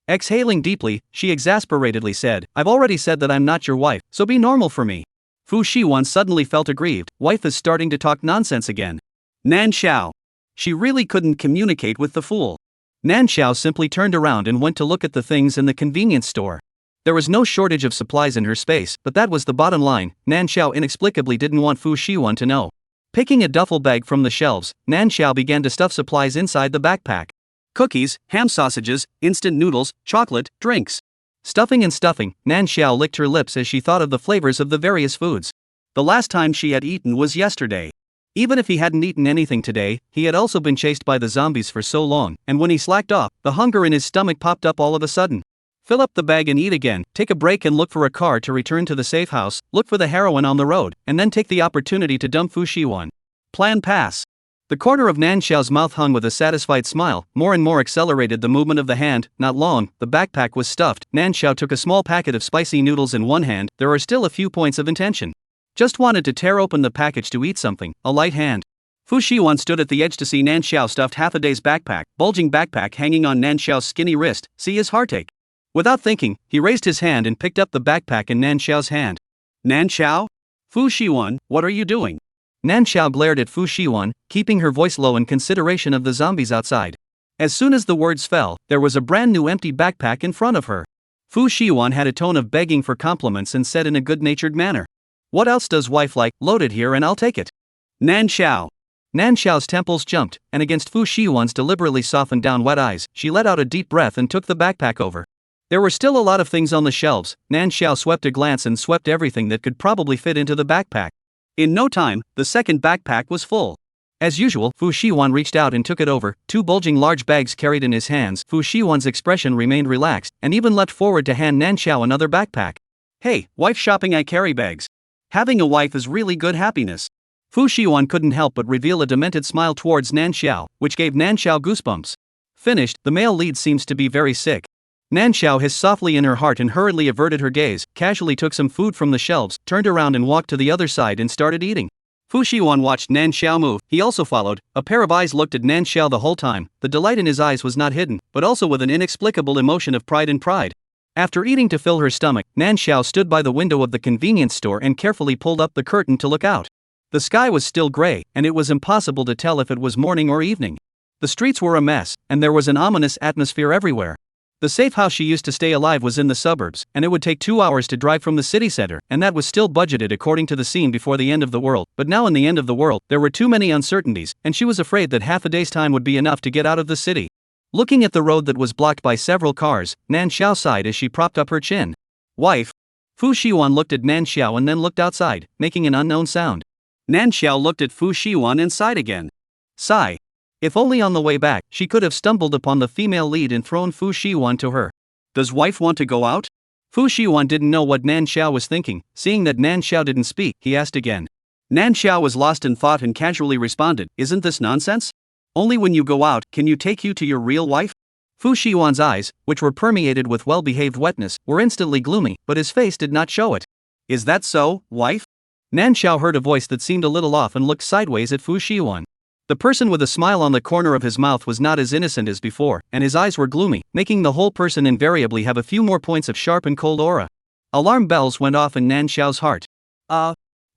[SPEAKER 1] Exhaling deeply, she exasperatedly said, I've already said that I'm not your wife, so be normal for me. Fu Shiwan suddenly felt aggrieved, wife is starting to talk nonsense again. Nan Xiao. She really couldn't communicate with the fool. Nan Xiao simply turned around and went to look at the things in the convenience store. There was no shortage of supplies in her space, but that was the bottom line. Nan Xiao inexplicably didn't want Fu Shiwan to know. Picking a duffel bag from the shelves, Nan Xiao began to stuff supplies inside the backpack. Cookies, ham sausages, instant noodles, chocolate, drinks. Stuffing and stuffing, Nan Xiao licked her lips as she thought of the flavors of the various foods. The last time she had eaten was yesterday. Even if he hadn't eaten anything today, he had also been chased by the zombies for so long, and when he slacked off, the hunger in his stomach popped up all of a sudden. Fill up the bag and eat again, take a break and look for a car to return to the safe house, look for the heroine on the road, and then take the opportunity to dump Fu Shiwan. Plan pass. The corner of Nan Xiao's mouth hung with a satisfied smile, more and more accelerated the movement of the hand. Not long, the backpack was stuffed. Nan Xiao took a small packet of spicy noodles in one hand. There are still a few points of intention. Just wanted to tear open the package to eat something, a light hand. Fu Shiwan stood at the edge to see Nan Xiao stuffed half a day's backpack, bulging backpack hanging on Nan Xiao's skinny wrist, see his heartache. Without thinking, he raised his hand and picked up the backpack in Nan Xiao's hand. Nan Xiao? Fu Shiwan, what are you doing? Nan Xiao glared at Fu Shiwan, keeping her voice low in consideration of the zombies outside. As soon as the words fell, there was a brand new empty backpack in front of her. Fu Shiwan had a tone of begging for compliments and said in a good-natured manner. What else does wife like? Load it here and I'll take it. Nan Xiao. Nan Xiao's temples jumped, and against Fu Shiwan's deliberately softened down wet eyes, she let out a deep breath and took the backpack over. There were still a lot of things on the shelves. Nan Xiao swept a glance and swept everything that could probably fit into the backpack. In no time, the second backpack was full. As usual, Fu Shiwan reached out and took it over, two bulging large bags carried in his hands. Fu Shiwan's expression remained relaxed, and even leapt forward to hand Nan Xiao another backpack. Hey, wife shopping I carry bags. Having a wife is really good happiness. Fu Shiwan couldn't help but reveal a demented smile towards Nan Xiao, which gave Nan Xiao goosebumps. Finished, the male lead seems to be very sick. Nan Xiao hissed softly in her heart and hurriedly averted her gaze, casually took some food from the shelves, turned around and walked to the other side and started eating. Fu Shiwan watched Nan Xiao move, he also followed. A pair of eyes looked at Nan Xiao the whole time. The delight in his eyes was not hidden, but also with an inexplicable emotion of pride and pride. After eating to fill her stomach, Nan Xiao stood by the window of the convenience store and carefully pulled up the curtain to look out. The sky was still gray, and it was impossible to tell if it was morning or evening. The streets were a mess, and there was an ominous atmosphere everywhere. The safe house she used to stay alive was in the suburbs, and it would take 2 hours to drive from the city center, and that was still budgeted according to the scene before the end of the world. But now in the end of the world, there were too many uncertainties, and she was afraid that half a day's time would be enough to get out of the city. Looking at the road that was blocked by several cars, Nan Xiao sighed as she propped up her chin. Wife. Fu Shiwan looked at Nan Xiao and then looked outside, making an unknown sound. Nan Xiao looked at Fu Shiwan and sighed again. Sigh. If only on the way back, she could have stumbled upon the female lead and thrown Fu Shiwan to her. Does wife want to go out? Fu Shiwan didn't know what Nan Xiao was thinking. Seeing that Nan Xiao didn't speak, he asked again. Nan Xiao was lost in thought and casually responded, Isn't this nonsense? Only when you go out can you take you to your real wife? Fu Shiwan's eyes, which were permeated with well-behaved wetness, were instantly gloomy, but his face did not show it. Is that so, wife? Nan Xiao heard a voice that seemed a little off and looked sideways at Fu Shiwan. The person with a smile on the corner of his mouth was not as innocent as before, and his eyes were gloomy, making the whole person invariably have a few more points of sharp and cold aura. Alarm bells went off in Nan Xiao's heart.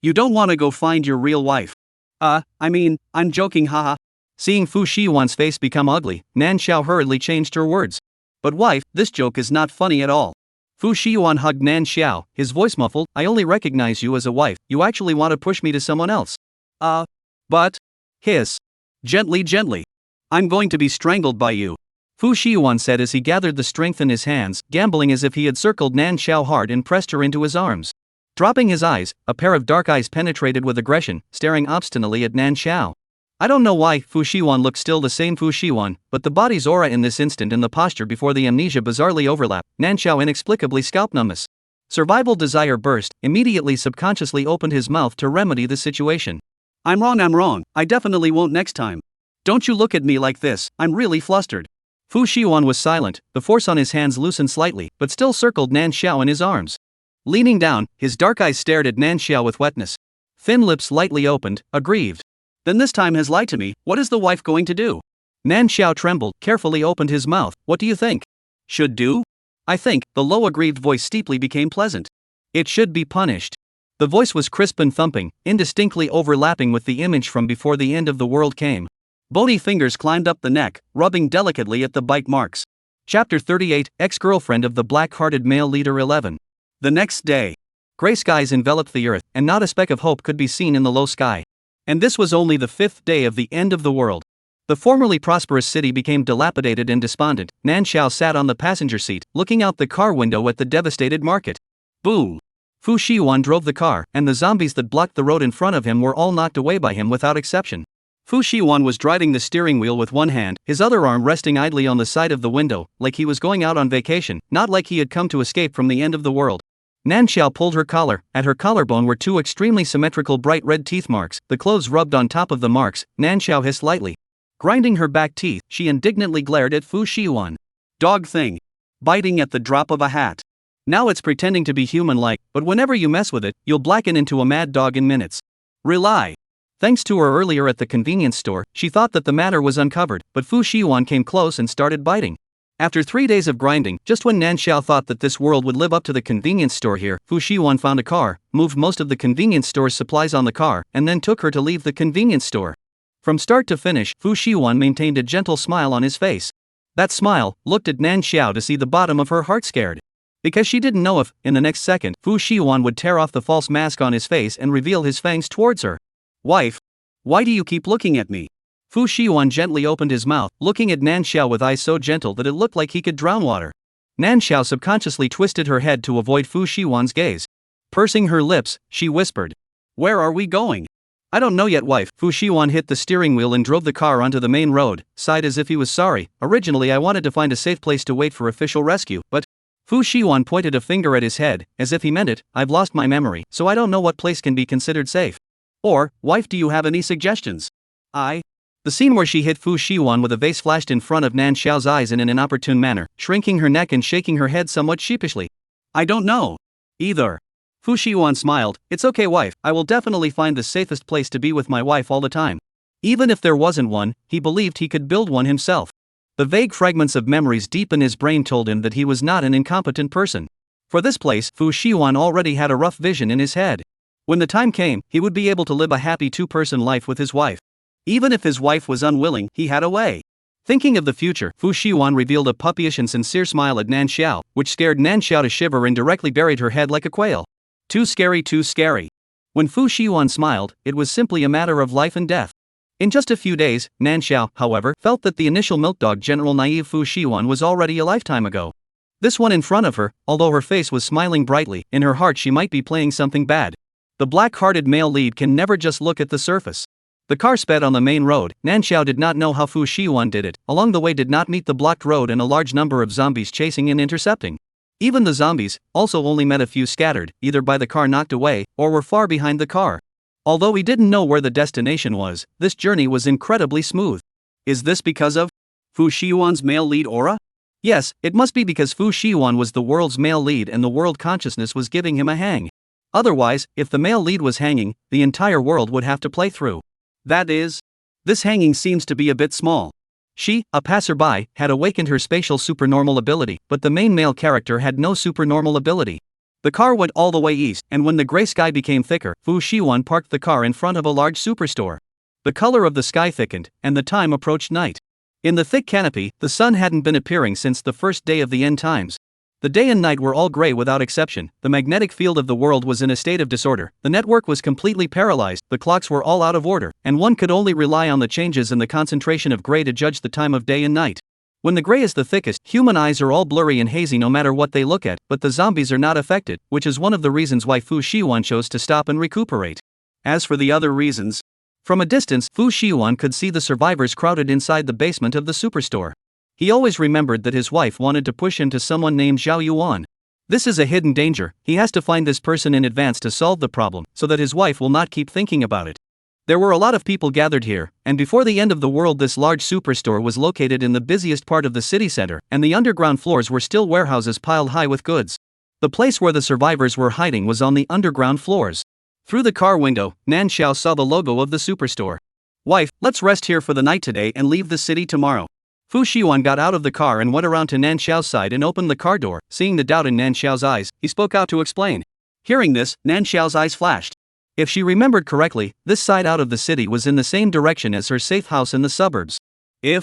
[SPEAKER 1] You don't want to go find your real wife. I'm joking, haha. Seeing Fu Shiwan's face become ugly, Nan Xiao hurriedly changed her words. But wife, this joke is not funny at all. Fu Shiwan hugged Nan Xiao, his voice muffled, I only recognize you as a wife, you actually want to push me to someone else. But. Hiss. Gently. I'm going to be strangled by you. Fu Shiwan said as he gathered the strength in his hands, gambling as if he had circled Nan Xiao hard and pressed her into his arms. Dropping his eyes, a pair of dark eyes penetrated with aggression, staring obstinately at Nan Xiao. I don't know why Fu Shiwan looked still the same Fu Shiwan, but the body's aura in this instant and the posture before the amnesia bizarrely overlapped. Nan Xiao inexplicably scalp numbness. Survival desire burst, immediately subconsciously opened his mouth to remedy the situation. I'm wrong, I definitely won't next time. Don't you look at me like this, I'm really flustered. Fu Shiwan was silent, the force on his hands loosened slightly, but still circled Nan Xiao in his arms. Leaning down, his dark eyes stared at Nan Xiao with wetness. Thin lips lightly opened, aggrieved. Then this time has lied to me, what is the wife going to do? Nan Xiao trembled, carefully opened his mouth, what do you think? Should do? I think, the low aggrieved voice steeply became pleasant. It should be punished. The voice was crisp and thumping, indistinctly overlapping with the image from before the end of the world came. Bony fingers climbed up the neck, rubbing delicately at the bite marks. Chapter 38, Ex-Girlfriend of the Black-Hearted Male Leader 11. The next day. Gray skies enveloped the earth, and not a speck of hope could be seen in the low sky. And this was only the 5th day of the end of the world. The formerly prosperous city became dilapidated and despondent. Nan Xiao sat on the passenger seat, looking out the car window at the devastated market. Boom! Fu Shiwan drove the car, and the zombies that blocked the road in front of him were all knocked away by him without exception. Fu Shiwan was driving the steering wheel with one hand, his other arm resting idly on the side of the window, like he was going out on vacation, not like he had come to escape from the end of the world. Nan Xiao pulled her collar. At her collarbone were 2 extremely symmetrical bright red teeth marks, the clothes rubbed on top of the marks. Nan Xiao hissed lightly. Grinding her back teeth, she indignantly glared at Fu Shiwan. Dog thing. Biting at the drop of a hat. Now it's pretending to be human-like, but whenever you mess with it, you'll blacken into a mad dog in minutes. Rely. Thanks to her earlier at the convenience store, she thought that the matter was uncovered, but Fu Shiwan came close and started biting. After 3 days of grinding, just when Nan Xiao thought that this world would live up to the convenience store here, Fu Shiwan found a car, moved most of the convenience store's supplies on the car, and then took her to leave the convenience store. From start to finish, Fu Shiwan maintained a gentle smile on his face. That smile looked at Nan Xiao to see the bottom of her heart scared. Because she didn't know if, in the next second, Fu Shiwan would tear off the false mask on his face and reveal his fangs towards her. Wife. Why do you keep looking at me? Fu Shiwan gently opened his mouth, looking at Nan Xiao with eyes so gentle that it looked like he could drown water. Nan Xiao subconsciously twisted her head to avoid Fu Shiwan's gaze. Pursing her lips, she whispered. Where are we going? I don't know yet, wife. Fu Shiwan hit the steering wheel and drove the car onto the main road, sighed as if he was sorry. Originally I wanted to find a safe place to wait for official rescue, but... Fu Shiwan pointed a finger at his head, as if he meant it. I've lost my memory, so I don't know what place can be considered safe. Or, wife, do you have any suggestions? The scene where she hit Fu Shiwan with a vase flashed in front of Nan Xiao's eyes in an inopportune manner, shrinking her neck and shaking her head somewhat sheepishly. I don't know. Either. Fu Shiwan smiled. It's okay, wife, I will definitely find the safest place to be with my wife all the time. Even if there wasn't one, he believed he could build one himself. The vague fragments of memories deep in his brain told him that he was not an incompetent person. For this place, Fu Shiwan already had a rough vision in his head. When the time came, he would be able to live a happy 2-person life with his wife. Even if his wife was unwilling, he had a way. Thinking of the future, Fu Shiwan revealed a puppyish and sincere smile at Nan Xiao, which scared Nan Xiao to shiver and directly buried her head like a quail. Too scary, too scary. When Fu Shiwan smiled, it was simply a matter of life and death. In just a few days, Nan Xiao, however, felt that the initial milk dog general naive Fu Shiwan was already a lifetime ago. This one in front of her, although her face was smiling brightly, in her heart she might be playing something bad. The black-hearted male lead can never just look at the surface. The car sped on the main road. Nan Xiao did not know how Fu Shiwan did it. Along the way did not meet the blocked road and a large number of zombies chasing and intercepting. Even the zombies also only met a few scattered, either by the car knocked away, or were far behind the car. Although he didn't know where the destination was, this journey was incredibly smooth. Is this because of Fu Shiwan's male lead aura? Yes, it must be because Fu Shiwan was the world's male lead and the world consciousness was giving him a hang. Otherwise, if the male lead was hanging, the entire world would have to play through. That is, this hanging seems to be a bit small. She, a passerby, had awakened her spatial supernormal ability, but the main male character had no supernormal ability. The car went all the way east, and when the gray sky became thicker, Fu Shiwan parked the car in front of a large superstore. The color of the sky thickened, and the time approached night. In the thick canopy, the sun hadn't been appearing since the first day of the end times. The day and night were all gray without exception. The magnetic field of the world was in a state of disorder, the network was completely paralyzed, the clocks were all out of order, and one could only rely on the changes in the concentration of gray to judge the time of day and night. When the gray is the thickest, human eyes are all blurry and hazy no matter what they look at, but the zombies are not affected, which is one of the reasons why Fu Shiwan chose to stop and recuperate. As for the other reasons, from a distance, Fu Shiwan could see the survivors crowded inside the basement of the superstore. He always remembered that his wife wanted to push him to someone named Zhao Yuan. This is a hidden danger. He has to find this person in advance to solve the problem, so that his wife will not keep thinking about it. There were a lot of people gathered here, and before the end of the world this large superstore was located in the busiest part of the city center, and the underground floors were still warehouses piled high with goods. The place where the survivors were hiding was on the underground floors. Through the car window, Nan Xiao saw the logo of the superstore. Wife, let's rest here for the night today and leave the city tomorrow. Fu Shiwan got out of the car and went around to Nan Xiao's side and opened the car door. Seeing the doubt in Nan Xiao's eyes, he spoke out to explain. Hearing this, Nan Xiao's eyes flashed. If she remembered correctly, this side out of the city was in the same direction as her safe house in the suburbs. Nan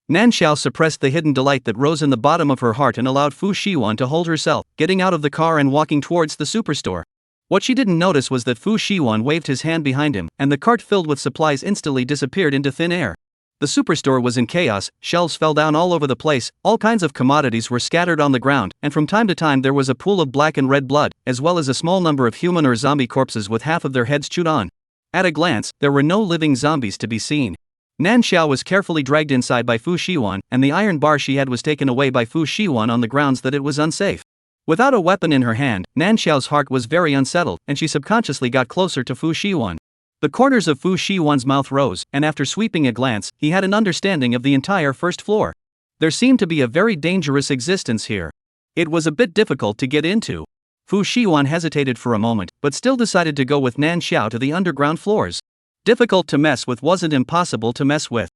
[SPEAKER 1] Xiao suppressed the hidden delight that rose in the bottom of her heart and allowed Fu Shiwan to hold herself, getting out of the car and walking towards the superstore. What she didn't notice was that Fu Shiwan waved his hand behind him, and the cart filled with supplies instantly disappeared into thin air. The superstore was in chaos, shelves fell down all over the place, all kinds of commodities were scattered on the ground, and from time to time there was a pool of black and red blood, as well as a small number of human or zombie corpses with half of their heads chewed on. At a glance, there were no living zombies to be seen. Nan Xiao was carefully dragged inside by Fu Shiwan, and the iron bar she had was taken away by Fu Shiwan on the grounds that it was unsafe. Without a weapon in her hand, Nan Xiao's heart was very unsettled, and she subconsciously got closer to Fu Shiwan. The corners of Fu Shiwan's mouth rose, and after sweeping a glance, he had an understanding of the entire first floor. There seemed to be a very dangerous existence here. It was a bit difficult to get into. Fu Shiwan hesitated for a moment, but still decided to go with Nan Xiao to the underground floors. Difficult to mess with wasn't impossible to mess with.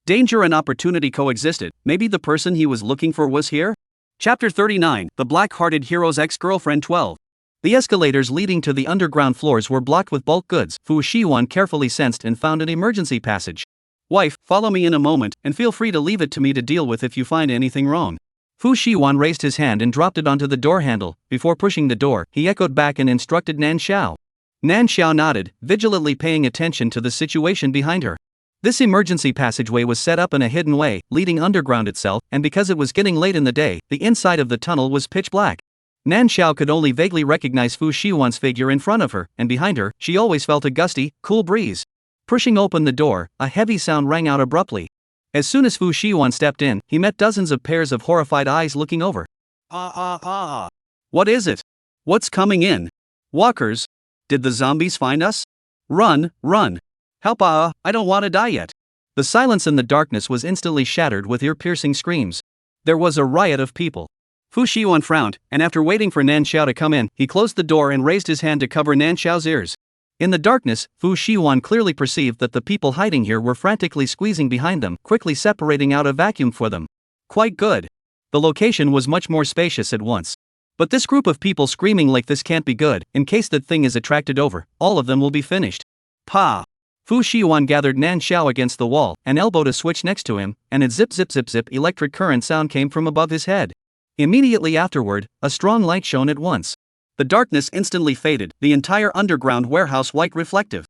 [SPEAKER 1] Danger and opportunity coexisted. Maybe the person he was looking for was here? Chapter 39, The Black-Hearted Hero's Ex-Girlfriend 12. The escalators leading to the underground floors were blocked with bulk goods. Fu Shiwan carefully sensed and found an emergency passage. Wife, follow me in a moment, and feel free to leave it to me to deal with if you find anything wrong. Fu Shiwan raised his hand and dropped it onto the door handle. Before pushing the door, he echoed back and instructed Nan Xiao. Nan Xiao nodded, vigilantly paying attention to the situation behind her. This emergency passageway was set up in a hidden way, leading underground itself, and because it was getting late in the day, the inside of the tunnel was pitch black. Nan Xiao could only vaguely recognize Fu Shiwan's figure in front of her, and behind her, she always felt a gusty, cool breeze. Pushing open the door, a heavy sound rang out abruptly. As soon as Fu Shiwan stepped in, he met dozens of pairs of horrified eyes looking over. What is it? What's coming in? Walkers? Did the zombies find us? Run, run. Help, I don't want to die yet. The silence in the darkness was instantly shattered with ear-piercing screams. There was a riot of people. Fu Shiwan frowned, and after waiting for Nan Xiao to come in, he closed the door and raised his hand to cover Nan Xiao's ears. In the darkness, Fu Shiwan clearly perceived that the people hiding here were frantically squeezing behind them, quickly separating out a vacuum for them. Quite good. The location was much more spacious at once. But this group of people screaming like this can't be good. In case that thing is attracted over, all of them will be finished. Pa! Fu Shiwan gathered Nan Xiao against the wall and elbowed a switch next to him, and a zip zip zip zip electric current sound came from above his head. Immediately afterward, a strong light shone at once. The darkness instantly faded, the entire underground warehouse white reflective.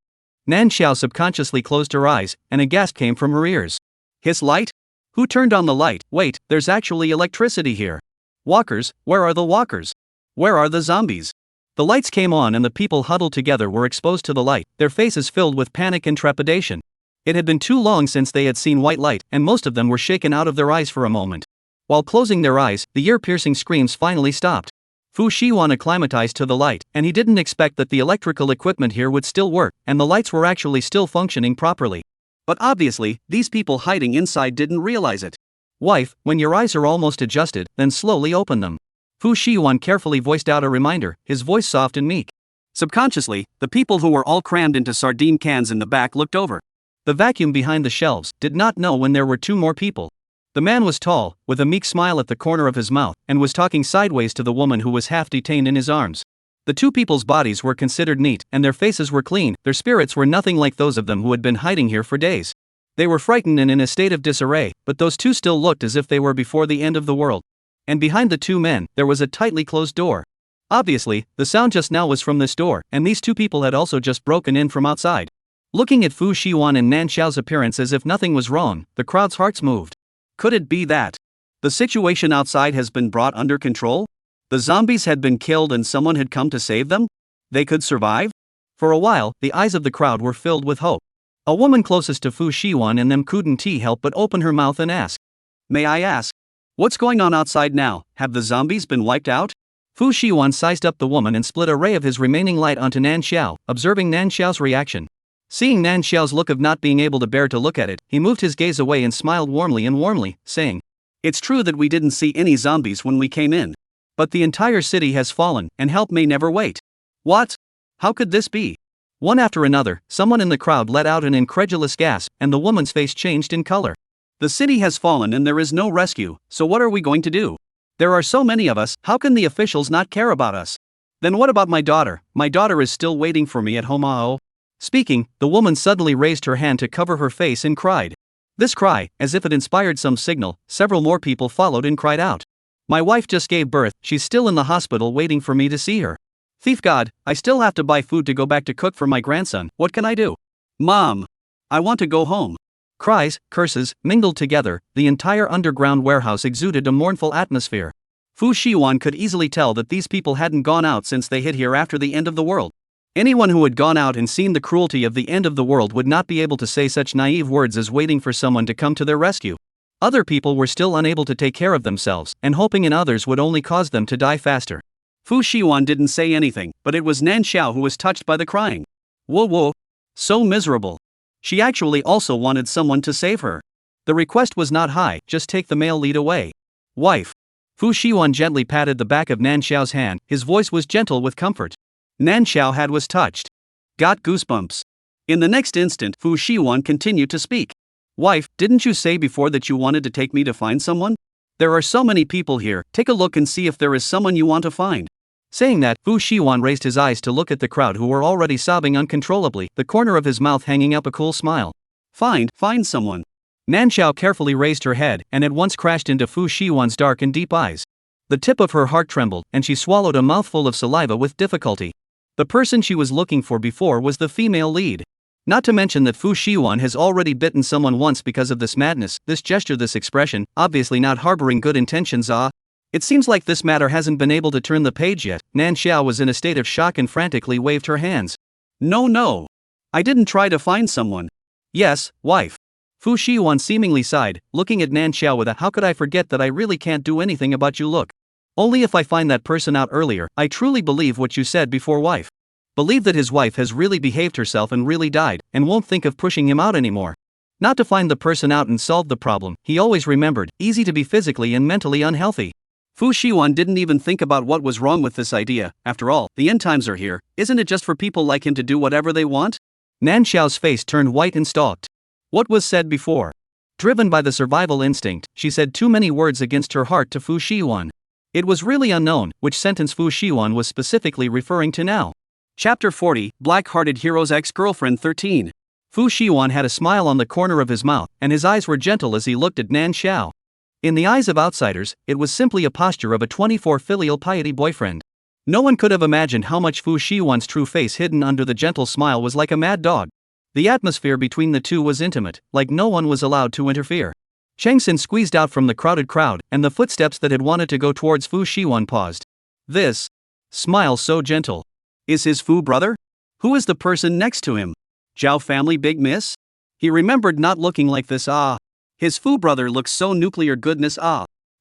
[SPEAKER 1] Nan Xiao subconsciously closed her eyes, and a gasp came from her ears. His light? Who turned on the light? Wait, there's actually electricity here. Walkers, where are the walkers? Where are the zombies? The lights came on and the people huddled together were exposed to the light, their faces filled with panic and trepidation. It had been too long since they had seen white light, and most of them were shaken out of their eyes for a moment. While closing their eyes, the ear-piercing screams finally stopped. Fu Shiwan acclimatized to the light, and he didn't expect that the electrical equipment here would still work, and the lights were actually still functioning properly. But obviously, these people hiding inside didn't realize it. Wife, when your eyes are almost adjusted, then slowly open them. Fu Shiwan carefully voiced out a reminder, his voice soft and meek. Subconsciously, the people who were all crammed into sardine cans in the back looked over. The vacuum behind the shelves did not know when there were two more people. The man was tall, with a meek smile at the corner of his mouth, and was talking sideways to the woman who was half detained in his arms. The two people's bodies were considered neat, and their faces were clean, their spirits were nothing like those of them who had been hiding here for days. They were frightened and in a state of disarray, but those two still looked as if they were before the end of the world. And behind the two men, there was a tightly closed door. Obviously, the sound just now was from this door, and these two people had also just broken in from outside. Looking at Fu Shiwan and Nan Xiao's appearance as if nothing was wrong, the crowd's hearts moved. Could it be that the situation outside has been brought under control? The zombies had been killed and someone had come to save them? They could survive? For a while, the eyes of the crowd were filled with hope. A woman closest to Fu Shiwan and them couldn't help but open her mouth and ask. May I ask? What's going on outside now? Have the zombies been wiped out? Fu Shiwan sized up the woman and split a ray of his remaining light onto Nan Xiao, observing Nan Xiao's reaction. Seeing Nan Xiao's look of not being able to bear to look at it, he moved his gaze away and smiled warmly, saying, It's true that we didn't see any zombies when we came in. But the entire city has fallen, and help may never wait. What? How could this be? One after another, someone in the crowd let out an incredulous gasp, and the woman's face changed in color. The city has fallen and there is no rescue, so what are we going to do? There are so many of us, how can the officials not care about us? Then what about my daughter? My daughter is still waiting for me at home. Oh. Speaking, the woman suddenly raised her hand to cover her face and cried. This cry, as if it inspired some signal, several more people followed and cried out. My wife just gave birth, she's still in the hospital waiting for me to see her. Thief God, I still have to buy food to go back to cook for my grandson, what can I do? Mom! I want to go home. Cries, curses, mingled together, the entire underground warehouse exuded a mournful atmosphere. Fu Shiwan could easily tell that these people hadn't gone out since they hid here after the end of the world. Anyone who had gone out and seen the cruelty of the end of the world would not be able to say such naive words as waiting for someone to come to their rescue. Other people were still unable to take care of themselves, and hoping in others would only cause them to die faster. Fu Shiwan didn't say anything, but it was Nan Xiao who was touched by the crying. Whoa. So miserable. She actually also wanted someone to save her. The request was not high, just take the male lead away. Wife. Fu Shiwan gently patted the back of Nan Xiao's hand, his voice was gentle with comfort. Nan Xiao was touched. Got goosebumps. In the next instant, Fu Shiwan continued to speak. Wife, didn't you say before that you wanted to take me to find someone? There are so many people here, take a look and see if there is someone you want to find. Saying that, Fu Shiwan raised his eyes to look at the crowd who were already sobbing uncontrollably, the corner of his mouth hanging up a cool smile. Find someone. Nan Xiao carefully raised her head and at once crashed into Fu Shiwan's dark and deep eyes. The tip of her heart trembled, and she swallowed a mouthful of saliva with difficulty. The person she was looking for before was the female lead. Not to mention that Fu Shiwan has already bitten someone once because of this madness, this gesture, this expression, obviously not harboring good intentions. It seems like this matter hasn't been able to turn the page yet. Nan Xiao was in a state of shock and frantically waved her hands. No. I didn't try to find someone. Yes, wife. Fu Shiwan seemingly sighed, looking at Nan Xiao with a how could I forget that I really can't do anything about you look. Only if I find that person out earlier, I truly believe what you said before, wife. Believe that his wife has really behaved herself and really died, and won't think of pushing him out anymore. Not to find the person out and solve the problem, he always remembered, easy to be physically and mentally unhealthy. Fu Shiwan didn't even think about what was wrong with this idea. After all, the end times are here, isn't it just for people like him to do whatever they want? Nan Xiao's face turned white and stalked. What was said before? Driven by the survival instinct, she said too many words against her heart to Fu Shiwan. It was really unknown which sentence Fu Shiwan was specifically referring to now. Chapter 40, Black-Hearted Hero's Ex-Girlfriend 13. Fu Shiwan had a smile on the corner of his mouth, and his eyes were gentle as he looked at Nan Xiao. In the eyes of outsiders, it was simply a posture of a 24 filial piety boyfriend. No one could have imagined how much Fu Shiwan's true face hidden under the gentle smile was like a mad dog. The atmosphere between the two was intimate, like no one was allowed to interfere. Chang Xin squeezed out from the crowded crowd, and the footsteps that had wanted to go towards Fu Shiwan paused. This smile so gentle. Is his Fu brother? Who is the person next to him? Zhao family big miss? He remembered not looking like this. His Fu brother looks so nuclear goodness.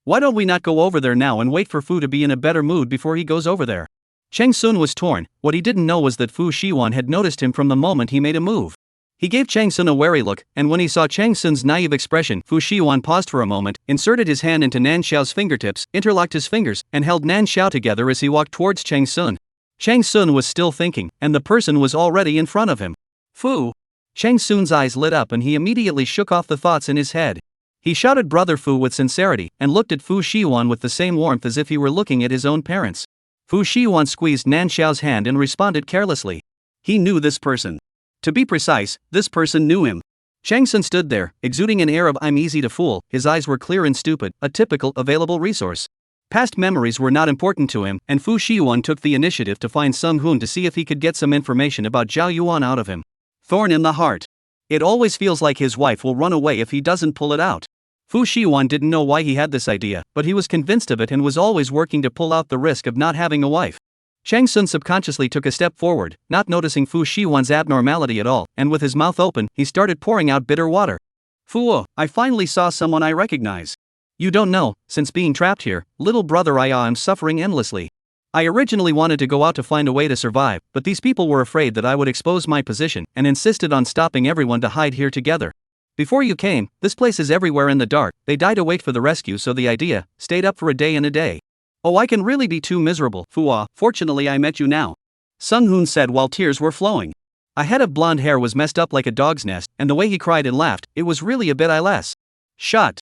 [SPEAKER 1] Why don't we not go over there now and wait for Fu to be in a better mood before he goes over there? Chang Sun was torn. What he didn't know was that Fu Shiwan had noticed him from the moment he made a move. He gave Chang Sun a wary look, and when he saw Chang Sun's naive expression, Fu Shiwan paused for a moment, inserted his hand into Nan Xiao's fingertips, interlocked his fingers, and held Nan Xiao together as he walked towards Chang Sun. Chang Sun was still thinking, and the person was already in front of him. Fu! Chang Sun's eyes lit up and he immediately shook off the thoughts in his head. He shouted Brother Fu with sincerity, and looked at Fu Shiwan with the same warmth as if he were looking at his own parents. Fu Shiwan squeezed Nan Xiao's hand and responded carelessly. He knew this person. To be precise, this person knew him. Chang Sun stood there, exuding an air of "I'm easy to fool." His eyes were clear and stupid, a typical available resource. Past memories were not important to him, and Fu Shiwan took the initiative to find Sung Hoon to see if he could get some information about Zhao Yuan out of him. Thorn in the heart. It always feels like his wife will run away if he doesn't pull it out. Fu Shiwan didn't know why he had this idea, but he was convinced of it and was always working to pull out the risk of not having a wife. Chang Sun subconsciously took a step forward, not noticing Fu Shiwan's abnormality at all, and with his mouth open, he started pouring out bitter water. Fu, I finally saw someone I recognize. You don't know, since being trapped here, little brother I am suffering endlessly. I originally wanted to go out to find a way to survive, but these people were afraid that I would expose my position, and insisted on stopping everyone to hide here together. Before you came, this place is everywhere in the dark. They died to wait for the rescue, so the idea stayed up for a day and a day. Oh, I can really be too miserable. Fu, fortunately I met you now. Sung Hoon said while tears were flowing. A head of blonde hair was messed up like a dog's nest, and the way he cried and laughed, it was really a bit less. Shut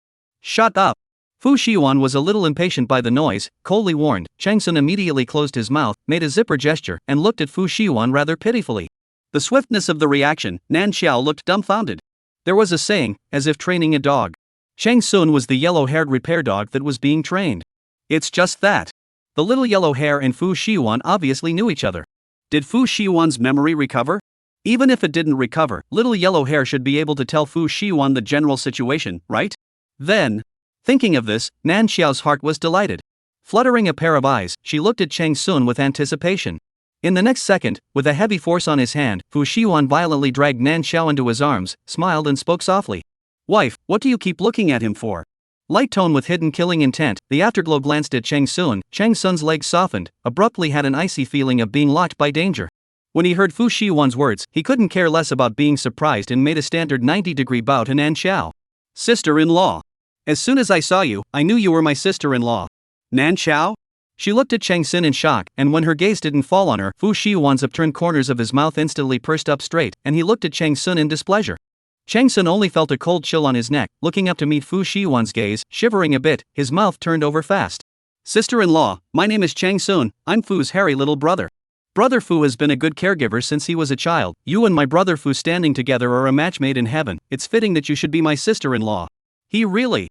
[SPEAKER 1] up. Fu Shiwan was a little impatient by the noise, coldly warned. Chang Sun immediately closed his mouth, made a zipper gesture, and looked at Fu Shiwan rather pitifully. The swiftness of the reaction, Nan Xiao looked dumbfounded. There was a saying, as if training a dog. Chang Sun was the yellow-haired repair dog that was being trained. It's just that. The little yellow hair and Fu Shiwan obviously knew each other. Did Fu Shiwan's memory recover? Even if it didn't recover, little yellow hair should be able to tell Fu Shiwan the general situation, right? Then, thinking of this, Nan Xiao's heart was delighted. Fluttering a pair of eyes, she looked at Chang Sun with anticipation. In the next second, with a heavy force on his hand, Fu Shiwan violently dragged Nan Xiao into his arms, smiled and spoke softly. Wife, what do you keep looking at him for? Light tone with hidden killing intent, the afterglow glanced at Chang Sun. Chang Sun's legs softened, abruptly had an icy feeling of being locked by danger. When he heard Fu Shiwan's words, he couldn't care less about being surprised and made a standard 90-degree bow to Nan Xiao. Sister-in-law. As soon as I saw you, I knew you were my sister-in-law. Nan Xiao? She looked at Chang Sun in shock, and when her gaze didn't fall on her, Fu Shiwan's upturned corners of his mouth instantly pursed up straight, and he looked at Chang Sun in displeasure. Chang Sun only felt a cold chill on his neck, looking up to meet Fu Shiwan's gaze, shivering a bit, his mouth turned over fast. Sister-in-law, my name is Chang Sun, I'm Fu's hairy little brother. Brother Fu has been a good caregiver since he was a child. You and my brother Fu standing together are a match made in heaven. It's fitting that you should be my sister-in-law. He really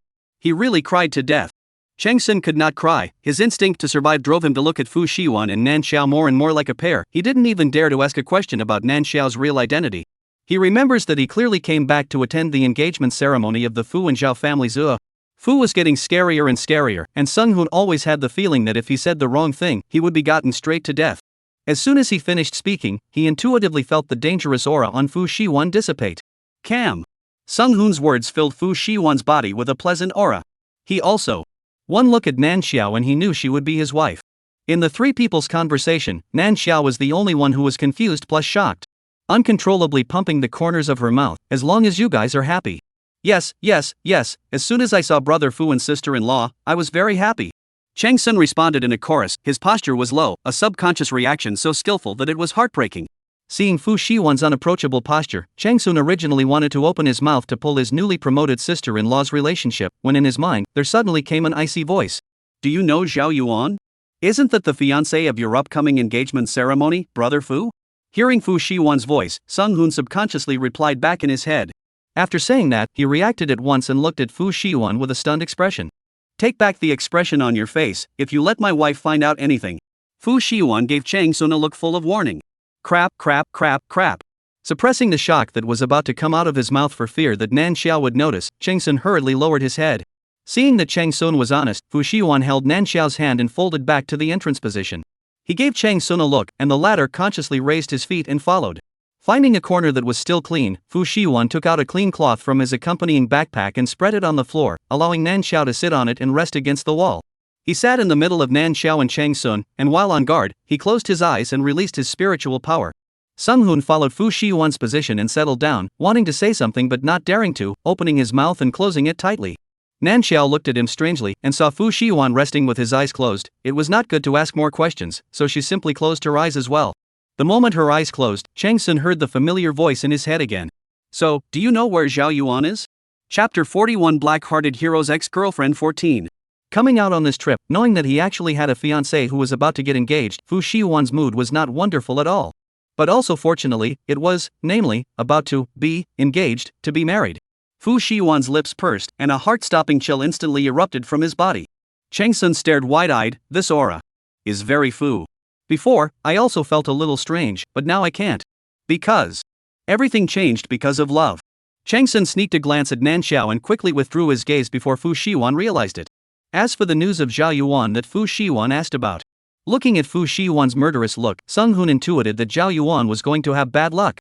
[SPEAKER 1] cried to death. Chang Sun could not cry. His instinct to survive drove him to look at Fu Shiwan and Nan Xiao more and more like a pair. He didn't even dare to ask a question about Nan Xiao's real identity. He remembers that he clearly came back to attend the engagement ceremony of the Fu and Zhao families. Fu was getting scarier and scarier, and Sung Hoon always had the feeling that if he said the wrong thing, he would be gotten straight to death. As soon as he finished speaking, he intuitively felt the dangerous aura on Fu Shiwan dissipate. Cam. Sung Hoon's words filled Fu Shiwan's body with a pleasant aura. He also. One look at Nan Xiao and he knew she would be his wife. In the three people's conversation, Nan Xiao was the only one who was confused plus shocked. Uncontrollably pumping the corners of her mouth, as long as you guys are happy. Yes, as soon as I saw brother Fu and sister-in-law, I was very happy. Chang Sun responded in a chorus. His posture was low, a subconscious reaction so skillful that it was heartbreaking. Seeing Fu Shiwan's unapproachable posture, Chang Sun originally wanted to open his mouth to pull his newly promoted sister-in-law's relationship, when in his mind, there suddenly came an icy voice. Do you know Zhao Yuan? Isn't that the fiancée of your upcoming engagement ceremony, brother Fu? Hearing Fu Shiwan's voice, Sung-hoon subconsciously replied back in his head. After saying that, he reacted at once and looked at Fu Shiwan with a stunned expression. Take back the expression on your face, if you let my wife find out anything. Fu Shiwan gave Chang Sun a look full of warning. Crap, crap, crap, crap. Suppressing the shock that was about to come out of his mouth for fear that Nan Xiao would notice, Chang Sun hurriedly lowered his head. Seeing that Chang Sun was honest, Fu Shiwan held Nan Xiao's hand and folded back to the entrance position. He gave Chang Sun a look, and the latter consciously raised his feet and followed. Finding a corner that was still clean, Fu Shiwan took out a clean cloth from his accompanying backpack and spread it on the floor, allowing Nan Xiao to sit on it and rest against the wall. He sat in the middle of Nan Xiao and Chang Sun, and while on guard, he closed his eyes and released his spiritual power. Sung-hoon followed Fu Shiwan's position and settled down, wanting to say something but not daring to, opening his mouth and closing it tightly. Nan Xiao looked at him strangely and saw Fu Shiwan resting with his eyes closed. It was not good to ask more questions, so she simply closed her eyes as well. The moment her eyes closed, Chang Sun heard the familiar voice in his head again. So, do you know where Zhao Yuan is? Chapter 41 Black-Hearted Hero's Ex-Girlfriend 14. Coming out on this trip, knowing that he actually had a fiancée who was about to get engaged, Fu Shiwan's mood was not wonderful at all. But also fortunately, it was, namely, about to be engaged, to be married. Fu Shiwan's lips pursed, and a heart-stopping chill instantly erupted from his body. Chang Sun stared wide-eyed. This aura is very Fu. Before, I also felt a little strange, but now I can't. Because everything changed because of love. Chang Sun sneaked a glance at Nan Xiao and quickly withdrew his gaze before Fu Shiwan realized it. As for the news of Zhao Yuan that Fu Shiwan asked about, looking at Fu Shiwan's murderous look, Sung-hoon intuited that Zhao Yuan was going to have bad luck.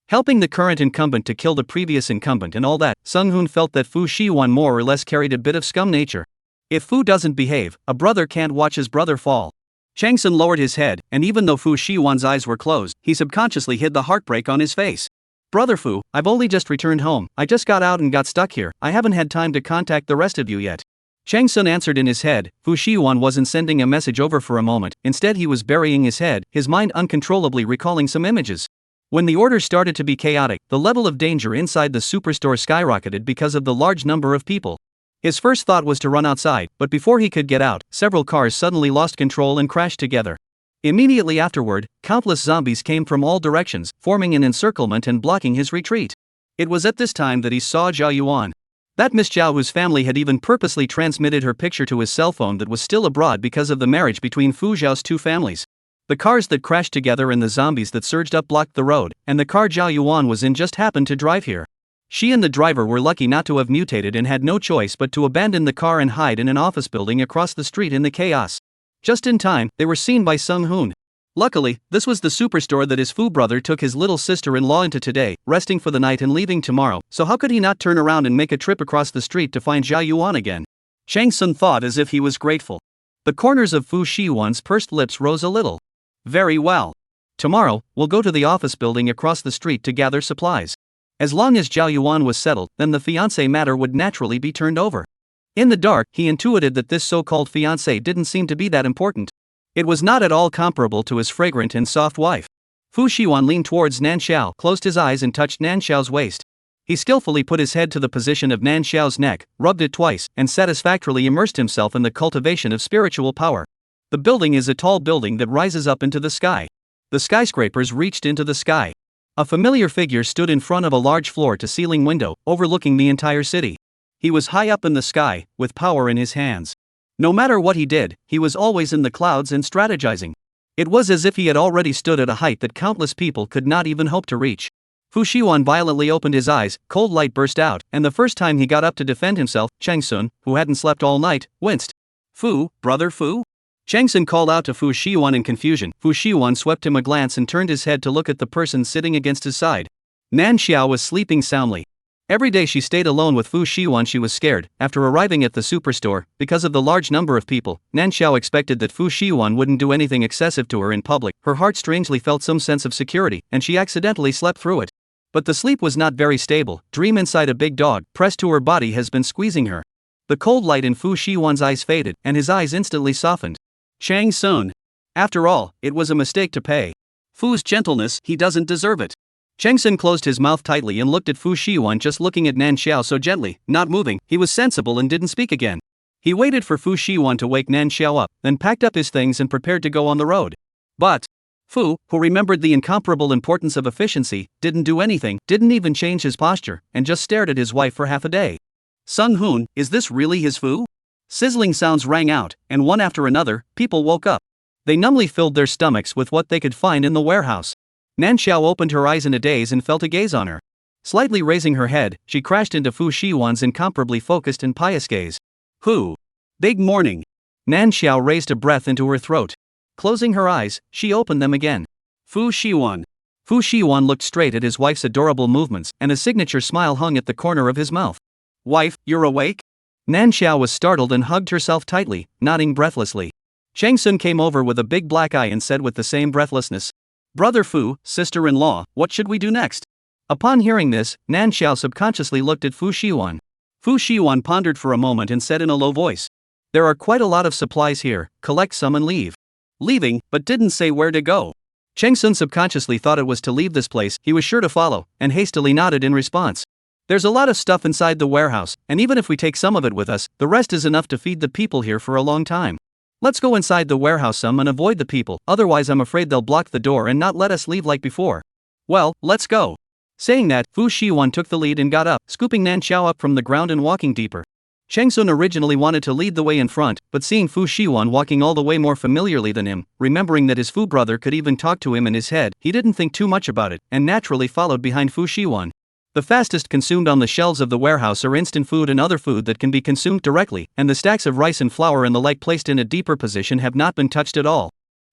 [SPEAKER 1] Helping the current incumbent to kill the previous incumbent and all that, Sung-hoon felt that Fu Shiwan more or less carried a bit of scum nature. If Fu doesn't behave, a brother can't watch his brother fall. Chang Sun lowered his head, and even though Fu Shiwan's eyes were closed, he subconsciously hid the heartbreak on his face. Brother Fu, I've only just returned home. I just got out and got stuck here. I haven't had time to contact the rest of you yet. Chang Sun answered in his head. Fu Shiwan wasn't sending a message over for a moment, instead he was burying his head, his mind uncontrollably recalling some images. When the order started to be chaotic, the level of danger inside the superstore skyrocketed because of the large number of people. His first thought was to run outside, but before he could get out, several cars suddenly lost control and crashed together. Immediately afterward, countless zombies came from all directions, forming an encirclement and blocking his retreat. It was at this time that he saw Zhao Yuan. That Miss Zhao, whose family had even purposely transmitted her picture to his cell phone that was still abroad because of the marriage between Fu Zhao's two families. The cars that crashed together and the zombies that surged up blocked the road, and the car Zhao Yuan was in just happened to drive here. She and the driver were lucky not to have mutated and had no choice but to abandon the car and hide in an office building across the street in the chaos. Just in time, they were seen by Sung-hoon. Luckily, this was the superstore that his Fu brother took his little sister-in-law into today, resting for the night and leaving tomorrow, so how could he not turn around and make a trip across the street to find Zhao Yuan again? Chang Sun thought as if he was grateful. The corners of Fu Shiwan's pursed lips rose a little. Very well. Tomorrow, we'll go to the office building across the street to gather supplies. As long as Zhao Yuan was settled, then the fiancé matter would naturally be turned over. In the dark, he intuited that this so-called fiancé didn't seem to be that important. It was not at all comparable to his fragrant and soft wife. Fu Shiwan leaned towards Nan Xiao, closed his eyes and touched Nan Xiao's waist. He skillfully put his head to the position of Nan Xiao's neck, rubbed it twice, and satisfactorily immersed himself in the cultivation of spiritual power. The building is a tall building that rises up into the sky. The skyscrapers reached into the sky. A familiar figure stood in front of a large floor-to-ceiling window, overlooking the entire city. He was high up in the sky, with power in his hands. No matter what he did, he was always in the clouds and strategizing. It was as if he had already stood at a height that countless people could not even hope to reach. Fu Shiwan violently opened his eyes, cold light burst out, and the first time he got up to defend himself, Chang Sun, who hadn't slept all night, winced. Fu, brother Fu? Chang Sun called out to Fu Shiwan in confusion. Fu Shiwan swept him a glance and turned his head to look at the person sitting against his side. Nan Xiao was sleeping soundly. Every day she stayed alone with Fu Shiwan. She was scared. After arriving at the superstore, because of the large number of people, Nan Xiao expected that Fu Shiwan wouldn't do anything excessive to her in public. Her heart strangely felt some sense of security, and she accidentally slept through it. But the sleep was not very stable. Dream inside a big dog, pressed to her body, has been squeezing her. The cold light in Fu Shiwan's eyes faded, and his eyes instantly softened. Chang Sun. After all, it was a mistake to pay Fu's gentleness. He doesn't deserve it. Chang Sun closed his mouth tightly and looked at Fu Shiwan, just looking at Nan Xiao so gently, not moving. He was sensible and didn't speak again. He waited for Fu Shiwan to wake Nan Xiao up, then packed up his things and prepared to go on the road. But Fu, who remembered the incomparable importance of efficiency, didn't do anything, didn't even change his posture, and just stared at his wife for half a day. Sung-hoon, is this really his Fu? Sizzling sounds rang out, and one after another, people woke up. They numbly filled their stomachs with what they could find in the warehouse. Nan Xiao opened her eyes in a daze and felt a gaze on her. Slightly raising her head, she crashed into Fu Shiwan's incomparably focused and pious gaze. Who? Big morning. Nan Xiao raised a breath into her throat. Closing her eyes, she opened them again. Fu Shiwan. Fu Shiwan looked straight at his wife's adorable movements, and a signature smile hung at the corner of his mouth. Wife, you're awake? Nan Xiao was startled and hugged herself tightly, nodding breathlessly. Chang Sun came over with a big black eye and said with the same breathlessness, Brother Fu, sister-in-law, what should we do next? Upon hearing this, Nan Xiao subconsciously looked at Fu Shiwan. Fu Shiwan pondered for a moment and said in a low voice, there are quite a lot of supplies here, collect some and leave. Leaving, but didn't say where to go. Chang Sun subconsciously thought it was to leave this place he was sure to follow, and hastily nodded in response. There's a lot of stuff inside the warehouse, and even if we take some of it with us, the rest is enough to feed the people here for a long time. Let's go inside the warehouse some and avoid the people, otherwise I'm afraid they'll block the door and not let us leave like before. Well, let's go. Saying that, Fu Shiwan took the lead and got up, scooping Nan Xiao up from the ground and walking deeper. Chang Sun originally wanted to lead the way in front, but seeing Fu Shiwan walking all the way more familiarly than him, remembering that his Fu brother could even talk to him in his head, he didn't think too much about it, and naturally followed behind Fu Shiwan. The fastest consumed on the shelves of the warehouse are instant food and other food that can be consumed directly, and the stacks of rice and flour and the like placed in a deeper position have not been touched at all.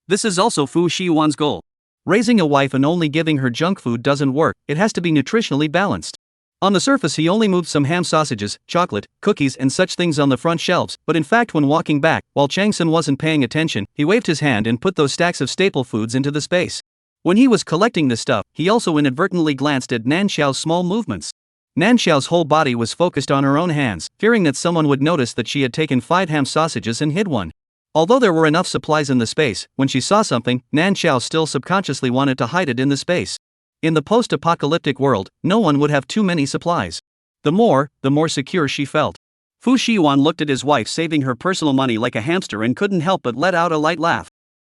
[SPEAKER 1] This is also Fu Shiwan's goal. Raising a wife and only giving her junk food doesn't work, it has to be nutritionally balanced. On the surface he only moved some ham sausages, chocolate, cookies and such things on the front shelves, but in fact when walking back, while Chang Sun wasn't paying attention, he waved his hand and put those stacks of staple foods into the space. When he was collecting this stuff, he also inadvertently glanced at Nan Xiao's small movements. Nan Xiao's whole body was focused on her own hands, fearing that someone would notice that she had taken 5 ham sausages and hid one. Although there were enough supplies in the space, when she saw something, Nan Xiao still subconsciously wanted to hide it in the space. In the post-apocalyptic world, no one would have too many supplies. The more secure she felt. Fu Shiwan looked at his wife saving her personal money like a hamster and couldn't help but let out a light laugh.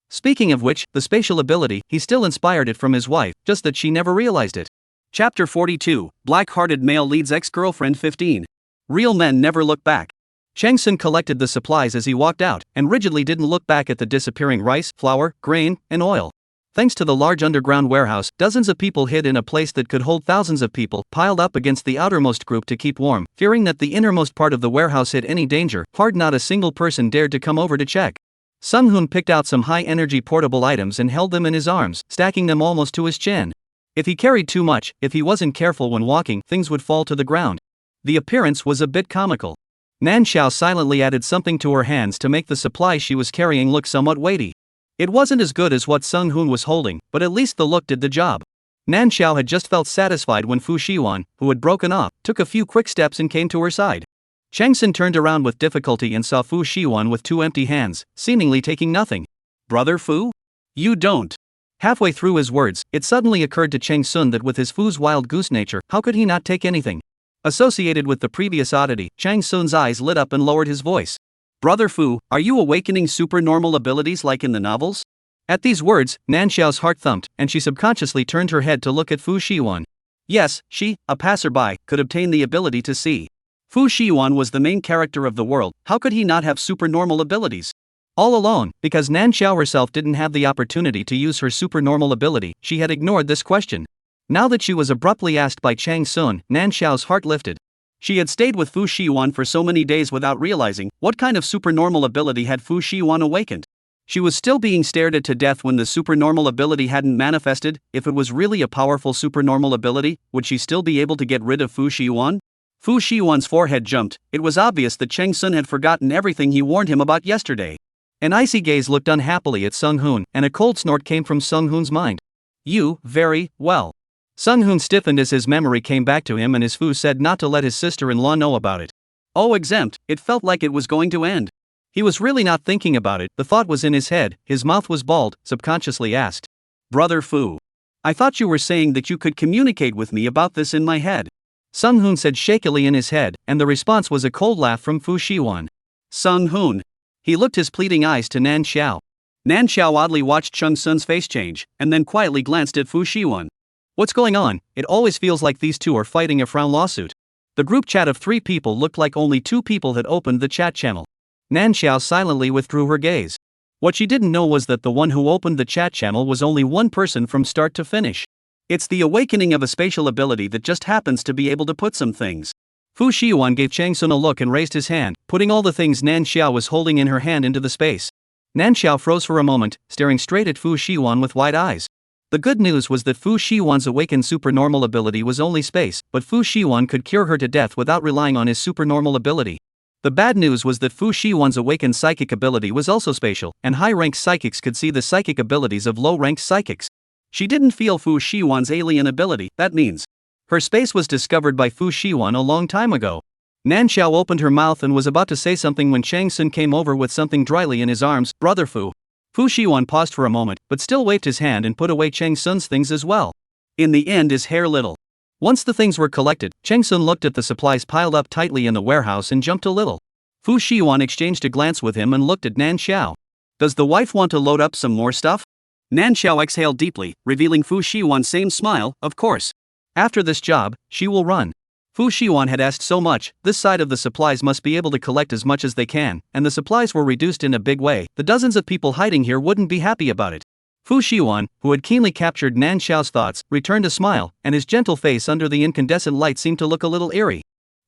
[SPEAKER 1] Speaking of which, the spatial ability, he still inspired it from his wife, just that she never realized it. Chapter 42, Black-Hearted Male Leads Ex-Girlfriend 15. Real men never look back. Chang Sun collected the supplies as he walked out, and rigidly didn't look back at the disappearing rice, flour, grain, and oil. Thanks to the large underground warehouse, dozens of people hid in a place that could hold thousands of people, piled up against the outermost group to keep warm, fearing that the innermost part of the warehouse hid any danger, hard not a single person dared to come over to check. Sung-hoon picked out some high-energy portable items and held them in his arms, stacking them almost to his chin. If he carried too much, if he wasn't careful when walking, things would fall to the ground. The appearance was a bit comical. Nan Xiao silently added something to her hands to make the supplies she was carrying look somewhat weighty. It wasn't as good as what Sung-hoon was holding, but at least the look did the job. Nan Xiao had just felt satisfied when Fu Shiwan, who had broken off, took a few quick steps and came to her side. Chang Sun turned around with difficulty and saw Fu Shiwan with 2 empty hands, seemingly taking nothing. Brother Fu? You don't. Halfway through his words, it suddenly occurred to Chang Sun that with his Fu's wild goose nature, how could he not take anything? Associated with the previous oddity, Chang Sun's eyes lit up and lowered his voice. Brother Fu, are you awakening supernormal abilities like in the novels? At these words, Nan Xiao's heart thumped, and she subconsciously turned her head to look at Fu Shiwan. Yes, she, a passerby, could obtain the ability to see. Fu Shiwan was the main character of the world, how could he not have supernormal abilities? All alone, because Nan Xiao herself didn't have the opportunity to use her supernormal ability, she had ignored this question. Now that she was abruptly asked by Chang Sun, Nan Xiao's heart lifted. She had stayed with Fu Shiwan for so many days without realizing what kind of supernormal ability had Fu Shiwan awakened. She was still being stared at to death when the supernormal ability hadn't manifested. If it was really a powerful supernormal ability, would she still be able to get rid of Fu Shiwan? Fu Shiwan's forehead jumped. It was obvious that Chang Sun had forgotten everything he warned him about yesterday. An icy gaze looked unhappily at Sung-hoon, and a cold snort came from Sung-hoon's mind. You, very well. Sung-hoon stiffened as his memory came back to him and his Fu said not to let his sister-in-law know about it. Oh, exempt, it felt like it was going to end. He was really not thinking about it, the thought was in his head, his mouth was bald, subconsciously asked. Brother Fu. I thought you were saying that you could communicate with me about this in my head. Sung-hoon said shakily in his head, and the response was a cold laugh from Fu Shiwan. Sung-hoon. He looked his pleading eyes to Nan Xiao. Nan Xiao oddly watched Chung Sun's face change, and then quietly glanced at Fu Shiwan. What's going on? It always feels like these two are fighting a frown lawsuit. The group chat of 3 people looked like only 2 people had opened the chat channel. Nan Xiao silently withdrew her gaze. What she didn't know was that the one who opened the chat channel was only one person from start to finish. It's the awakening of a spatial ability that just happens to be able to put some things. Fu Shiwan gave Chang Sun a look and raised his hand, putting all the things Nan Xiao was holding in her hand into the space. Nan Xiao froze for a moment, staring straight at Fu Shiwan with wide eyes. The good news was that Fu Shiwan's awakened supernormal ability was only space, but Fu Shiwan could cure her to death without relying on his supernormal ability. The bad news was that Fu Shiwan's awakened psychic ability was also spatial, and high-ranked psychics could see the psychic abilities of low-ranked psychics. She didn't feel Fu Shiwan's alien ability, that means her space was discovered by Fu Shiwan a long time ago. Nan Xiao opened her mouth and was about to say something when Chang Sun came over with something dryly in his arms. Brother Fu. Fu Shiwan paused for a moment, but still waved his hand and put away Chang Sun's things as well. In the end, his hair little. Once the things were collected, Chang Sun looked at the supplies piled up tightly in the warehouse and jumped a little. Fu Shiwan exchanged a glance with him and looked at Nan Xiao. Does the wife want to load up some more stuff? Nan Xiao exhaled deeply, revealing Fu Shiwan's same smile. Of course. After this job, she will run. Fu Shiwan had asked so much, this side of the supplies must be able to collect as much as they can, and the supplies were reduced in a big way. The dozens of people hiding here wouldn't be happy about it. Fu Shiwan, who had keenly captured Nan Xiao's thoughts, returned a smile, and his gentle face under the incandescent light seemed to look a little eerie.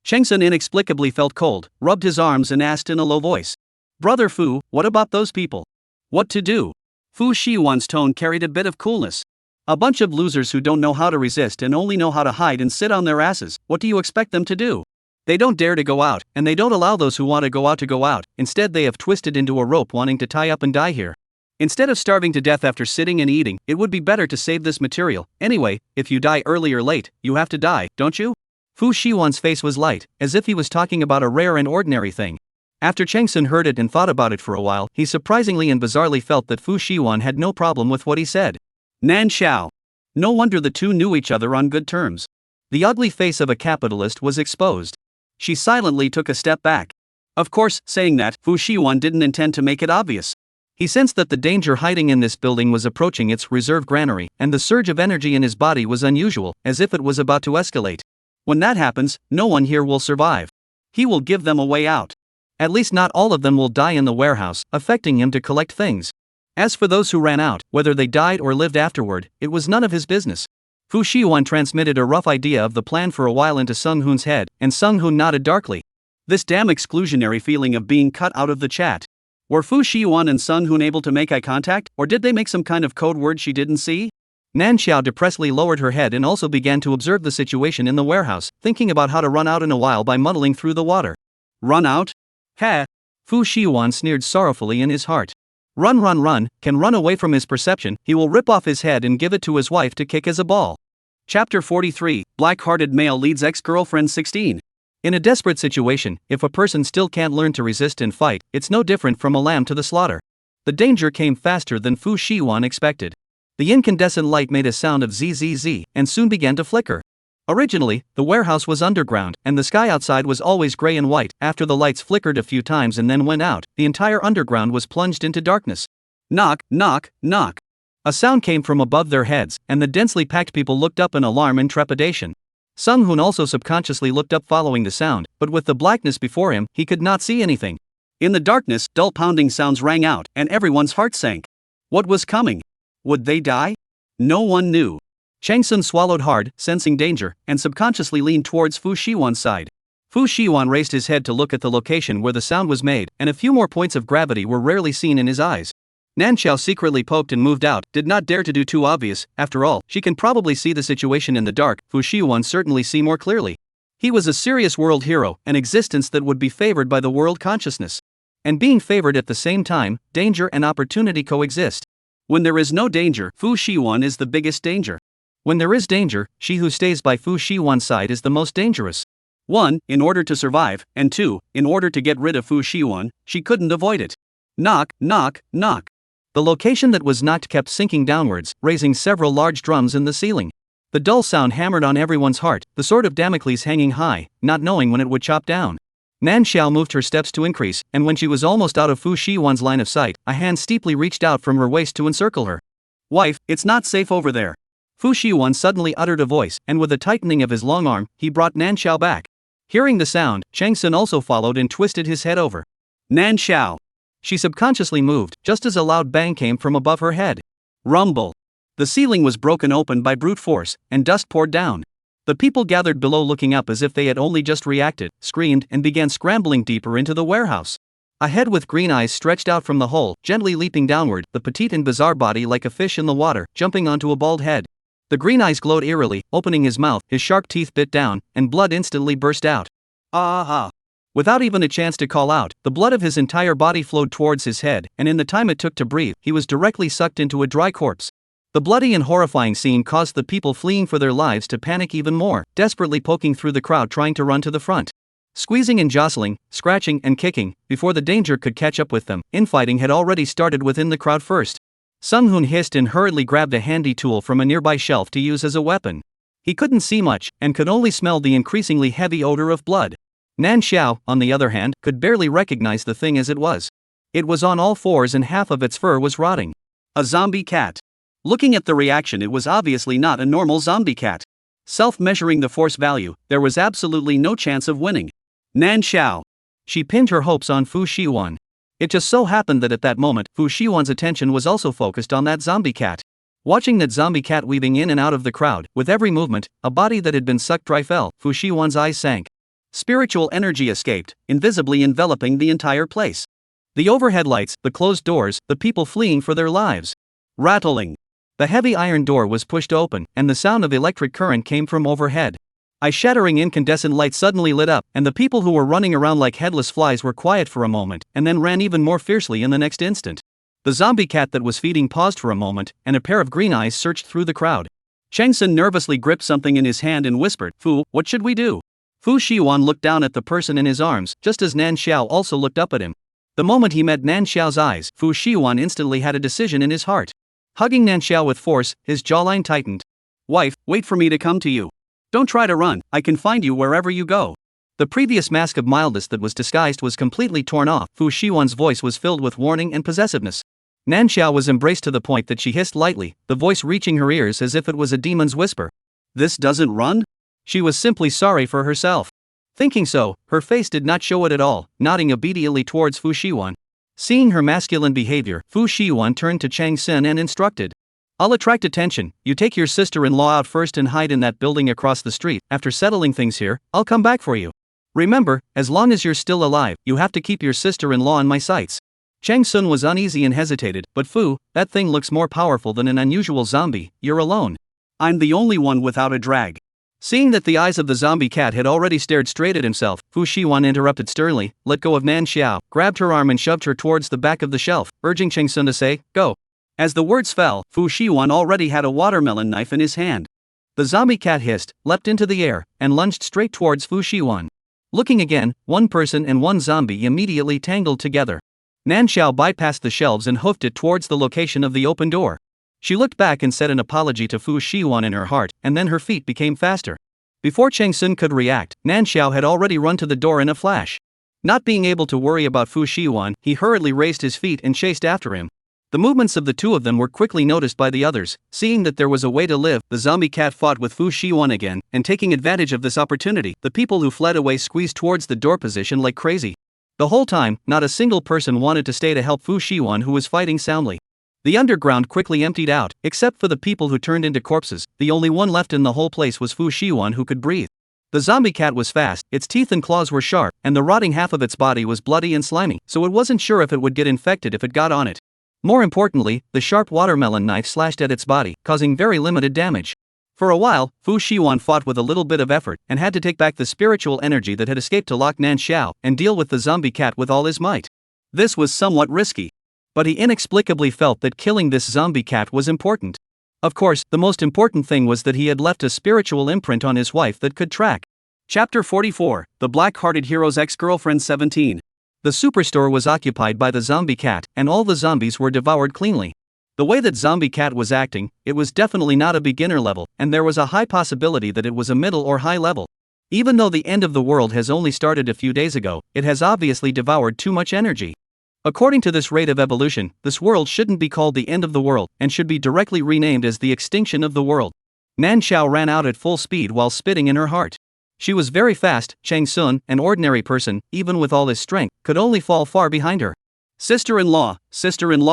[SPEAKER 1] Chang Sun inexplicably felt cold, rubbed his arms and asked in a low voice. Brother Fu, what about those people? What to do? Fu Shiwan's tone carried a bit of coolness. A bunch of losers who don't know how to resist and only know how to hide and sit on their asses. What do you expect them to do? They don't dare to go out, and they don't allow those who want to go out. Instead, they have twisted into a rope wanting to tie up and die here. Instead of starving to death after sitting and eating, it would be better to save this material. Anyway, if you die early or late, you have to die, don't you? Fu Shiwan's face was light, as if he was talking about a rare and ordinary thing. After Chang Sun heard it and thought about it for a while, he surprisingly and bizarrely felt that Fu Shiwan had no problem with what he said. Nan Xiao. No wonder the two knew each other on good terms. The ugly face of a capitalist was exposed. She silently took a step back. Of course, saying that, Fu Shiwan didn't intend to make it obvious. He sensed that the danger hiding in this building was approaching its reserve granary, and the surge of energy in his body was unusual, as if it was about to escalate. When that happens, no one here will survive. He will give them a way out. At least not all of them will die in the warehouse, affecting him to collect things. As for those who ran out, whether they died or lived afterward, it was none of his business. Fu Shiwan transmitted a rough idea of the plan for a while into Sung Hoon's head, and Sung Hoon nodded darkly. This damn exclusionary feeling of being cut out of the chat. Were Fu Shiwan and Sung Hoon able to make eye contact, or did they make some kind of code word she didn't see? Nan Xiao depressedly lowered her head and also began to observe the situation in the warehouse, thinking about how to run out in a while by muddling through the water. Run out? Ha! Fu Shiwan sneered sorrowfully in his heart. Run, can run away from his perception, he will rip off his head and give it to his wife to kick as a ball. Chapter 43, Black-Hearted Male Leads Ex-Girlfriend 16. In a desperate situation, if a person still can't learn to resist and fight, it's no different from a lamb to the slaughter. The danger came faster than Fu Shiwan expected. The incandescent light made a sound of zzz, and soon began to flicker. Originally, the warehouse was underground, and the sky outside was always gray and white. After the lights flickered a few times and then went out, the entire underground was plunged into darkness. Knock, knock, knock. A sound came from above their heads, and the densely packed people looked up in alarm and trepidation. Sung Hoon also subconsciously looked up following the sound, but with the blackness before him, he could not see anything. In the darkness, dull pounding sounds rang out, and everyone's heart sank. What was coming? Would they die? No one knew. Chang Sun swallowed hard, sensing danger, and subconsciously leaned towards Fu Shiwan's side. Fu Shiwan raised his head to look at the location where the sound was made, and a few more points of gravity were rarely seen in his eyes. Nan Xiao secretly poked and moved out, did not dare to do too obvious. After all, she can probably see the situation in the dark. Fu Shiwan certainly see more clearly. He was a serious world hero, an existence that would be favored by the world consciousness. And being favored at the same time, danger and opportunity coexist. When there is no danger, Fu Shiwan is the biggest danger. When there is danger, she who stays by Fu Shiwan's side is the most dangerous. 1. In order to survive, and 2. In order to get rid of Fu Shiwan, she couldn't avoid it. Knock, knock, knock. The location that was knocked kept sinking downwards, raising several large drums in the ceiling. The dull sound hammered on everyone's heart, the sword of Damocles hanging high, not knowing when it would chop down. Nan Xiao moved her steps to increase, and when she was almost out of Fu Shiwan's line of sight, a hand steeply reached out from her waist to encircle her. "Wife, it's not safe over there." Fu Shiwan suddenly uttered a voice, and with a tightening of his long arm, he brought Nan Xiao back. Hearing the sound, Chang Sun also followed and twisted his head over. "Nan Xiao." She subconsciously moved, just as a loud bang came from above her head. Rumble. The ceiling was broken open by brute force, and dust poured down. The people gathered below looking up as if they had only just reacted, screamed, and began scrambling deeper into the warehouse. A head with green eyes stretched out from the hole, gently leaping downward, the petite and bizarre body like a fish in the water, jumping onto a bald head. The green eyes glowed eerily, opening his mouth, his sharp teeth bit down, and blood instantly burst out. Ah! Without even a chance to call out, the blood of his entire body flowed towards his head, and in the time it took to breathe, he was directly sucked into a dry corpse. The bloody and horrifying scene caused the people fleeing for their lives to panic even more, desperately poking through the crowd trying to run to the front. Squeezing and jostling, scratching and kicking, before the danger could catch up with them, infighting had already started within the crowd first. Sung Hoon hissed and hurriedly grabbed a handy tool from a nearby shelf to use as a weapon. He couldn't see much, and could only smell the increasingly heavy odor of blood. Nan Xiao, on the other hand, could barely recognize the thing as it was. It was on all fours and half of its fur was rotting. A zombie cat. Looking at the reaction, it was obviously not a normal zombie cat. Self-measuring the force value, there was absolutely no chance of winning. Nan Xiao. She pinned her hopes on Fu Shiwan. It just so happened that at that moment, Fu Shiwan's attention was also focused on that zombie cat. Watching that zombie cat weaving in and out of the crowd, with every movement, a body that had been sucked dry fell, Fu Shiwan's eyes sank. Spiritual energy escaped, invisibly enveloping the entire place. The overhead lights, the closed doors, the people fleeing for their lives. Rattling. The heavy iron door was pushed open, and the sound of electric current came from overhead. A shattering incandescent light suddenly lit up, and the people who were running around like headless flies were quiet for a moment, and then ran even more fiercely in the next instant. The zombie cat that was feeding paused for a moment, and a pair of green eyes searched through the crowd. Chang Sun nervously gripped something in his hand and whispered, "Fu, what should we do?" Fu Shiwan looked down at the person in his arms, just as Nan Xiao also looked up at him. The moment he met Nan Xiao's eyes, Fu Shiwan instantly had a decision in his heart. Hugging Nan Xiao with force, his jawline tightened. "Wife, wait for me to come to you. Don't try to run, I can find you wherever you go." The previous mask of mildness that was disguised was completely torn off. Fu Shiwan's voice was filled with warning and possessiveness. Nan Xiao was embraced to the point that she hissed lightly, the voice reaching her ears as if it was a demon's whisper. "This doesn't run?" She was simply sorry for herself. Thinking so, her face did not show it at all, nodding obediently towards Fu Shiwan. Seeing her masculine behavior, Fu Shiwan turned to Chang Sun and instructed. "I'll attract attention, you take your sister-in-law out first and hide in that building across the street. After settling things here, I'll come back for you. Remember, as long as you're still alive, you have to keep your sister-in-law in my sights." Chang Sun was uneasy and hesitated, "But Fu, that thing looks more powerful than an unusual zombie, you're alone." "I'm the only one without a drag." Seeing that the eyes of the zombie cat had already stared straight at himself, Fu Shiwan interrupted sternly, let go of Nan Xiao, grabbed her arm and shoved her towards the back of the shelf, urging Chang Sun to say, "Go." As the words fell, Fu Shiwan already had a watermelon knife in his hand. The zombie cat hissed, leapt into the air, and lunged straight towards Fu Shiwan. Looking again, one person and one zombie immediately tangled together. Nan Xiao bypassed the shelves and hoofed it towards the location of the open door. She looked back and said an apology to Fu Shiwan in her heart, and then her feet became faster. Before Chang Sun could react, Nan Xiao had already run to the door in a flash. Not being able to worry about Fu Shiwan, he hurriedly raised his feet and chased after him. The movements of the two of them were quickly noticed by the others. Seeing that there was a way to live, the zombie cat fought with Fu Shiwan again, and taking advantage of this opportunity, the people who fled away squeezed towards the door position like crazy. The whole time, not a single person wanted to stay to help Fu Shiwan, who was fighting soundly. The underground quickly emptied out, except for the people who turned into corpses. The only one left in the whole place was Fu Shiwan, who could breathe. The zombie cat was fast, its teeth and claws were sharp, and the rotting half of its body was bloody and slimy, so it wasn't sure if it would get infected if it got on it. More importantly, the sharp watermelon knife slashed at its body, causing very limited damage. For a while, Fu Shiwan fought with a little bit of effort, and had to take back the spiritual energy that had escaped to lock Nan Xiao, and deal with the zombie cat with all his might. This was somewhat risky. But he inexplicably felt that killing this zombie cat was important. Of course, the most important thing was that he had left a spiritual imprint on his wife that could track. Chapter 44, The Black-Hearted Hero's Ex-Girlfriend 17. The superstore was occupied by the zombie cat, and all the zombies were devoured cleanly. The way that zombie cat was acting, it was definitely not a beginner level, and there was a high possibility that it was a middle or high level. Even though the end of the world has only started a few days ago, it has obviously devoured too much energy. According to this rate of evolution, this world shouldn't be called the end of the world, and should be directly renamed as the extinction of the world. Nan Xiao ran out at full speed while spitting in her heart. She was very fast. Chang Sun, an ordinary person, even with all his strength, could only fall far behind her. Sister-in-law,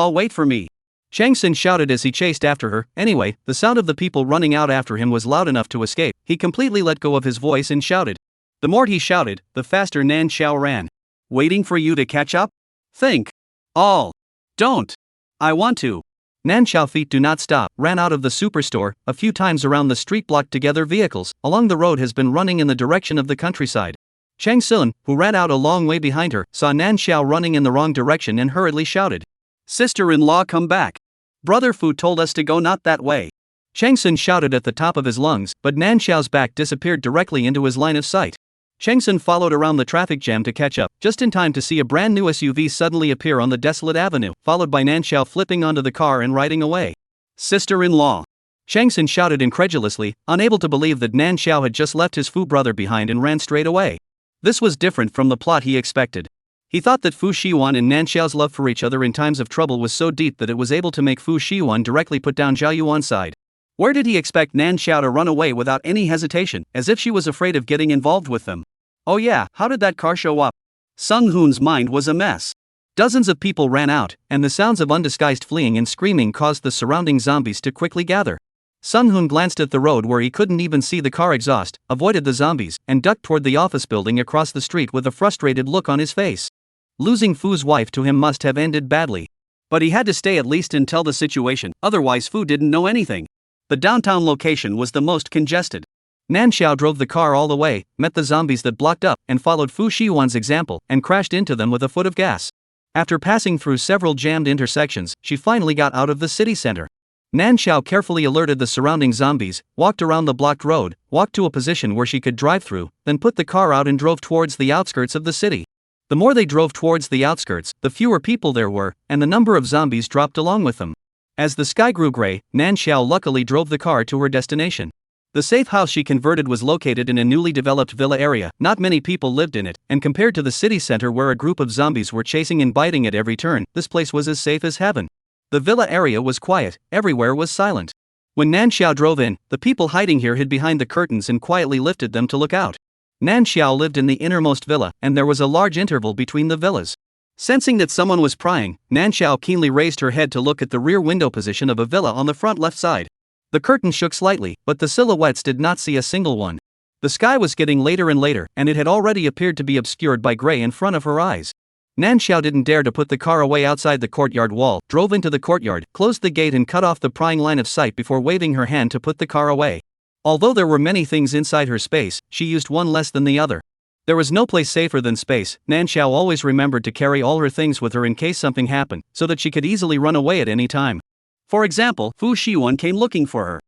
[SPEAKER 1] wait for me. Chang Sun shouted as he chased after her. Anyway, the sound of the people running out after him was loud enough to escape. He completely let go of his voice and shouted. The more he shouted, the faster Nan Xiao ran. Waiting for you to catch up? Think. All. Don't. I want to. Nan Xiao feet do not stop, ran out of the superstore, a few times around the street blocked together vehicles, along the road has been running in the direction of the countryside. Chang Sun, who ran out a long way behind her, saw Nan Xiao running in the wrong direction and hurriedly shouted. Sister-in-law, come back. Brother Fu told us to go not that way. Chang Sun shouted at the top of his lungs, but Nan Xiao's back disappeared directly into his line of sight. Chang Sun followed around the traffic jam to catch up, just in time to see a brand new SUV suddenly appear on the desolate avenue, followed by Nan Xiao flipping onto the car and riding away. Sister-in-law. Chang Sun shouted incredulously, unable to believe that Nan Xiao had just left his Fu brother behind and ran straight away. This was different from the plot he expected. He thought that Fu Shiwan and Nan Xiao's love for each other in times of trouble was so deep that it was able to make Fu Shiwan directly put down Zhao Yuan's side. Where did he expect Nan Xiao to run away without any hesitation, as if she was afraid of getting involved with them? Oh yeah, how did that car show up? Sung Hoon's mind was a mess. Dozens of people ran out, and the sounds of undisguised fleeing and screaming caused the surrounding zombies to quickly gather. Sung Hoon glanced at the road where he couldn't even see the car exhaust, avoided the zombies, and ducked toward the office building across the street with a frustrated look on his face. Losing Fu's wife to him must have ended badly. But he had to stay at least and tell the situation, otherwise Fu didn't know anything. The downtown location was the most congested. Nan Xiao drove the car all the way, met the zombies that blocked up, and followed Fu Shiwan's example, and crashed into them with a foot of gas. After passing through several jammed intersections, she finally got out of the city center. Nan Xiao carefully alerted the surrounding zombies, walked around the blocked road, walked to a position where she could drive through, then put the car out and drove towards the outskirts of the city. The more they drove towards the outskirts, the fewer people there were, and the number of zombies dropped along with them. As the sky grew gray, Nan Xiao luckily drove the car to her destination. The safe house she converted was located in a newly developed villa area. Not many people lived in it, and compared to the city center where a group of zombies were chasing and biting at every turn, this place was as safe as heaven. The villa area was quiet, everywhere was silent. When Nan Xiao drove in, the people hiding here hid behind the curtains and quietly lifted them to look out. Nan Xiao lived in the innermost villa, and there was a large interval between the villas. Sensing that someone was prying, Nan Xiao keenly raised her head to look at the rear window position of a villa on the front left side. The curtain shook slightly, but the silhouettes did not see a single one. The sky was getting later and later, and it had already appeared to be obscured by gray in front of her eyes. Nan Xiao didn't dare to put the car away outside the courtyard wall, drove into the courtyard, closed the gate and cut off the prying line of sight before waving her hand to put the car away. Although there were many things inside her space, she used one less than the other. There was no place safer than space. Nan Xiao always remembered to carry all her things with her in case something happened, so that she could easily run away at any time. For example, Fu Shiwan came looking for her.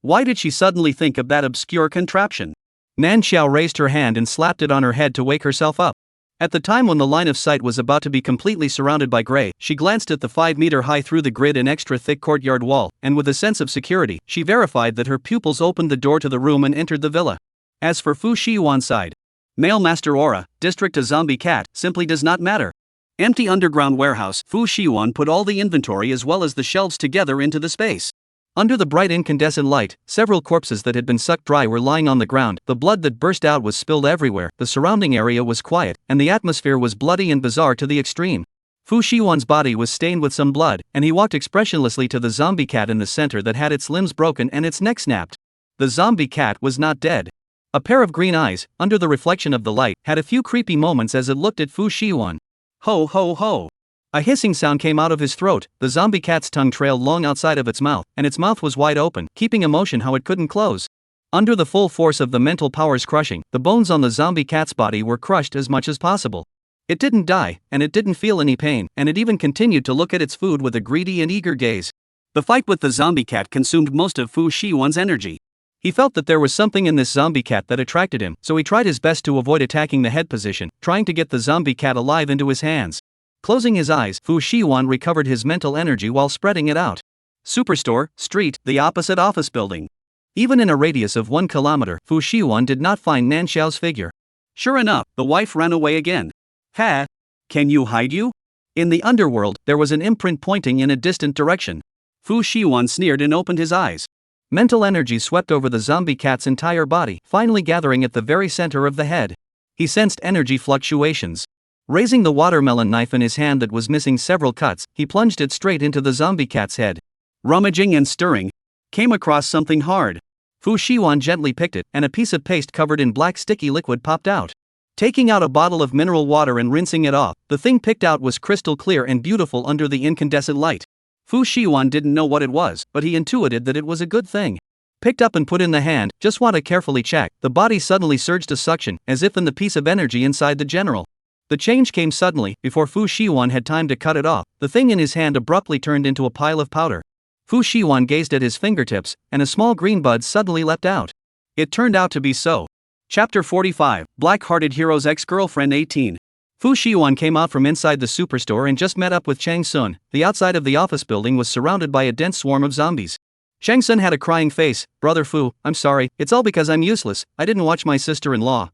[SPEAKER 1] Why did she suddenly think of that obscure contraption? Nan Xiao raised her hand and slapped it on her head to wake herself up. At the time when the line of sight was about to be completely surrounded by gray, she glanced at the 5-meter-high through the grid and extra-thick courtyard wall, and with a sense of security, she verified that her pupils opened the door to the room and entered the villa. As for Fu Shiwan's side, male master aura, district a zombie cat, simply does not matter. Empty underground warehouse, Fu Shiwan put all the inventory as well as the shelves together into the space. Under the bright incandescent light, several corpses that had been sucked dry were lying on the ground. The blood that burst out was spilled everywhere, the surrounding area was quiet, and the atmosphere was bloody and bizarre to the extreme. Fu Shiwan's body was stained with some blood, and he walked expressionlessly to the zombie cat in the center that had its limbs broken and its neck snapped. The zombie cat was not dead. A pair of green eyes, under the reflection of the light, had a few creepy moments as it looked at Fu Shiwan. Ho ho ho! A hissing sound came out of his throat. The zombie cat's tongue trailed long outside of its mouth, and its mouth was wide open, keeping a motion how it couldn't close. Under the full force of the mental powers crushing, the bones on the zombie cat's body were crushed as much as possible. It didn't die, and it didn't feel any pain, and it even continued to look at its food with a greedy and eager gaze. The fight with the zombie cat consumed most of Fu Shiwan's energy. He felt that there was something in this zombie cat that attracted him, so he tried his best to avoid attacking the head position, trying to get the zombie cat alive into his hands. Closing his eyes, Fu Shiwan recovered his mental energy while spreading it out. Superstore, street, the opposite office building. Even in a radius of 1 kilometer, Fu Shiwan did not find Nan Xiao's figure. Sure enough, the wife ran away again. Ha! Can you hide you? In the underworld, there was an imprint pointing in a distant direction. Fu Shiwan sneered and opened his eyes. Mental energy swept over the zombie cat's entire body, finally gathering at the very center of the head. He sensed energy fluctuations. Raising the watermelon knife in his hand that was missing several cuts, he plunged it straight into the zombie cat's head. Rummaging and stirring, came across something hard. Fu Shiwan gently picked it, and a piece of paste covered in black sticky liquid popped out. Taking out a bottle of mineral water and rinsing it off, the thing picked out was crystal clear and beautiful under the incandescent light. Fu Shiwan didn't know what it was, but he intuited that it was a good thing. Picked up and put in the hand, just want to carefully check, the body suddenly surged to suction, as if in the piece of energy inside the general. The change came suddenly, before Fu Shiwan had time to cut it off, the thing in his hand abruptly turned into a pile of powder. Fu Shiwan gazed at his fingertips, and a small green bud suddenly leapt out. It turned out to be so. Chapter 45, Black-Hearted Hero's Ex-Girlfriend 18. Fu Shiwan came out from inside the superstore and just met up with Chang Sun. The outside of the office building was surrounded by a dense swarm of zombies. Chang Sun had a crying face. Brother Fu, I'm sorry, it's all because I'm useless. I didn't watch my sister-in-law.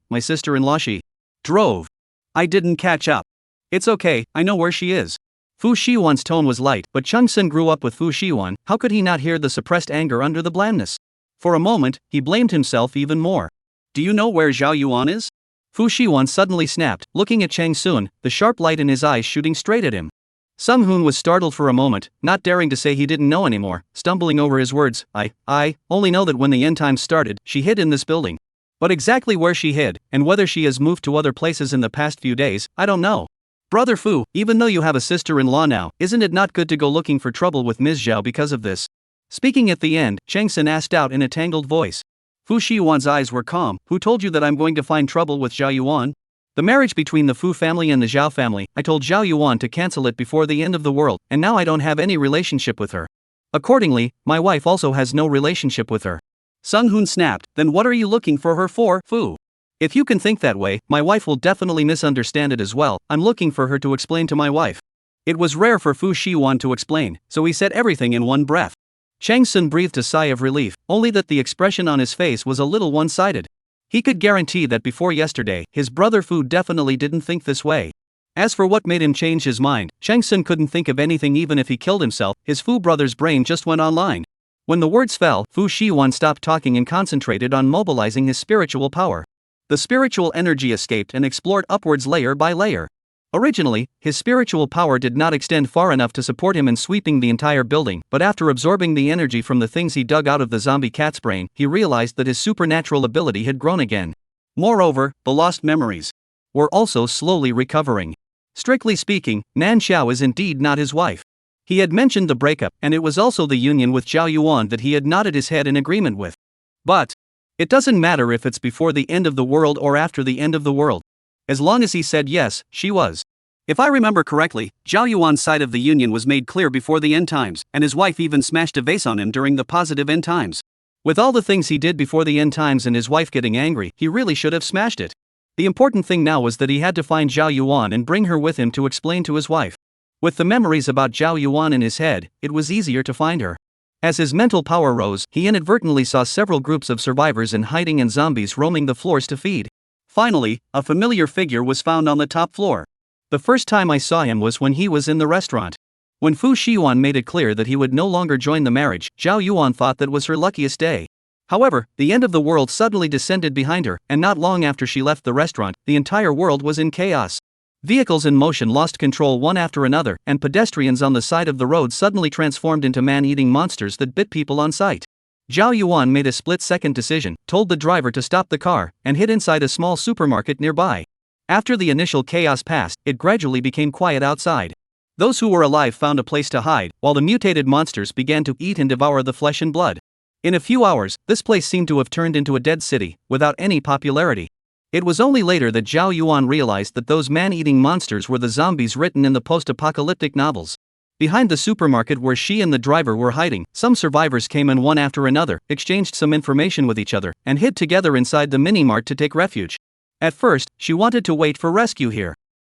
[SPEAKER 1] She drove. I didn't catch up. It's okay, I know where she is. Fu Shiwan's tone was light, but Chang Sun grew up with Fu Shiwan. How could he not hear the suppressed anger under the blandness? For a moment, he blamed himself even more. Do you know where Zhao Yuan is? Fu Shiwan suddenly snapped, looking at Chang Sun, the sharp light in his eyes shooting straight at him. Sung Hoon was startled for a moment, not daring to say he didn't know anymore, stumbling over his words. I only know that when the end times started, she hid in this building. But exactly where she hid, and whether she has moved to other places in the past few days, I don't know. Brother Fu, even though you have a sister-in-law now, isn't it not good to go looking for trouble with Ms. Zhao because of this? Speaking at the end, Chang Sun asked out in a tangled voice. Fu Shiwan's eyes were calm. Who told you that I'm going to find trouble with Zhao Yuan? The marriage between the Fu family and the Zhao family, I told Zhao Yuan to cancel it before the end of the world, and now I don't have any relationship with her. Accordingly, my wife also has no relationship with her. Sung Hoon snapped, then what are you looking for her for, Fu? If you can think that way, my wife will definitely misunderstand it as well. I'm looking for her to explain to my wife. It was rare for Fu Shiwan to explain, so he said everything in one breath. Chang Sun breathed a sigh of relief, only that the expression on his face was a little one-sided. He could guarantee that before yesterday, his brother Fu definitely didn't think this way. As for what made him change his mind, Chang Sun couldn't think of anything. Even if he killed himself, his Fu brother's brain just went online. When the words fell, Fu Shiwan stopped talking and concentrated on mobilizing his spiritual power. The spiritual energy escaped and explored upwards layer by layer. Originally, his spiritual power did not extend far enough to support him in sweeping the entire building, but after absorbing the energy from the things he dug out of the zombie cat's brain, he realized that his supernatural ability had grown again. Moreover, the lost memories were also slowly recovering. Strictly speaking, Nan Xiao is indeed not his wife. He had mentioned the breakup, and it was also the union with Zhao Yuan that he had nodded his head in agreement with. But it doesn't matter if it's before the end of the world or after the end of the world. As long as he said yes, she was. If I remember correctly, Zhao Yuan's side of the union was made clear before the end times, and his wife even smashed a vase on him during the positive end times. With all the things he did before the end times and his wife getting angry, he really should have smashed it. The important thing now was that he had to find Zhao Yuan and bring her with him to explain to his wife. With the memories about Zhao Yuan in his head, it was easier to find her. As his mental power rose, he inadvertently saw several groups of survivors in hiding and zombies roaming the floors to feed. Finally, a familiar figure was found on the top floor. The first time I saw him was when he was in the restaurant. When Fu Shiwan made it clear that he would no longer join the marriage, Zhao Yuan thought that was her luckiest day. However, the end of the world suddenly descended behind her, and not long after she left the restaurant, the entire world was in chaos. Vehicles in motion lost control one after another, and pedestrians on the side of the road suddenly transformed into man-eating monsters that bit people on sight. Zhao Yuan made a split-second decision, told the driver to stop the car, and hid inside a small supermarket nearby. After the initial chaos passed, it gradually became quiet outside. Those who were alive found a place to hide, while the mutated monsters began to eat and devour the flesh and blood. In a few hours, this place seemed to have turned into a dead city, without any popularity. It was only later that Zhao Yuan realized that those man-eating monsters were the zombies written in the post-apocalyptic novels. Behind the supermarket where she and the driver were hiding, some survivors came in one after another, exchanged some information with each other, and hid together inside the mini-mart to take refuge. At first, she wanted to wait for rescue here.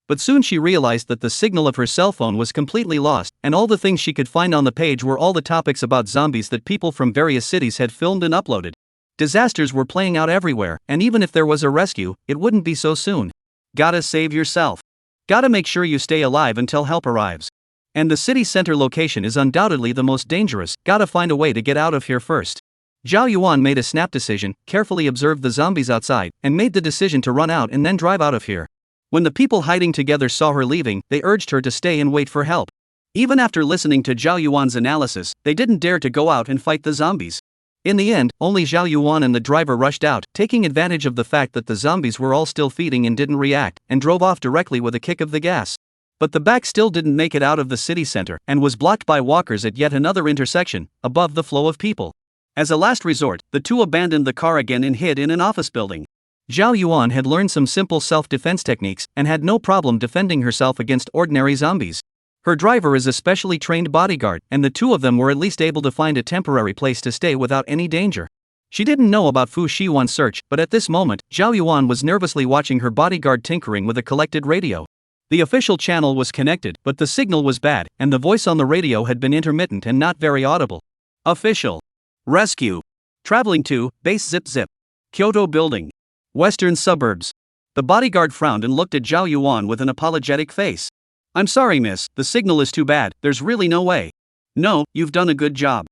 [SPEAKER 1] But soon she realized that the signal of her cell phone was completely lost, and all the things she could find on the page were all the topics about zombies that people from various cities had filmed and uploaded. Disasters were playing out everywhere, and even if there was a rescue, it wouldn't be so soon. Gotta save yourself. Gotta make sure you stay alive until help arrives. And the city center location is undoubtedly the most dangerous, gotta find a way to get out of here first. Zhao Yuan made a snap decision, carefully observed the zombies outside, and made the decision to run out and then drive out of here. When the people hiding together saw her leaving, they urged her to stay and wait for help. Even after listening to Zhao Yuan's analysis, they didn't dare to go out and fight the zombies. In the end, only Zhao Yuan and the driver rushed out, taking advantage of the fact that the zombies were all still feeding and didn't react, and drove off directly with a kick of the gas. But the back still didn't make it out of the city center, and was blocked by walkers at yet another intersection, above the flow of people. As a last resort, the two abandoned the car again and hid in an office building. Zhao Yuan had learned some simple self-defense techniques, and had no problem defending herself against ordinary zombies. Her driver is a specially trained bodyguard, and the two of them were at least able to find a temporary place to stay without any danger. She didn't know about Fu Shiwan's search, but at this moment, Zhao Yuan was nervously watching her bodyguard tinkering with a collected radio. The official channel was connected, but the signal was bad, and the voice on the radio had been intermittent and not very audible. Official. Rescue. Traveling to, base zip. Kyoto building. Western suburbs. The bodyguard frowned and looked at Zhao Yuan with an apologetic face. I'm sorry, miss, the signal is too bad, there's really no way. No, you've done a good job.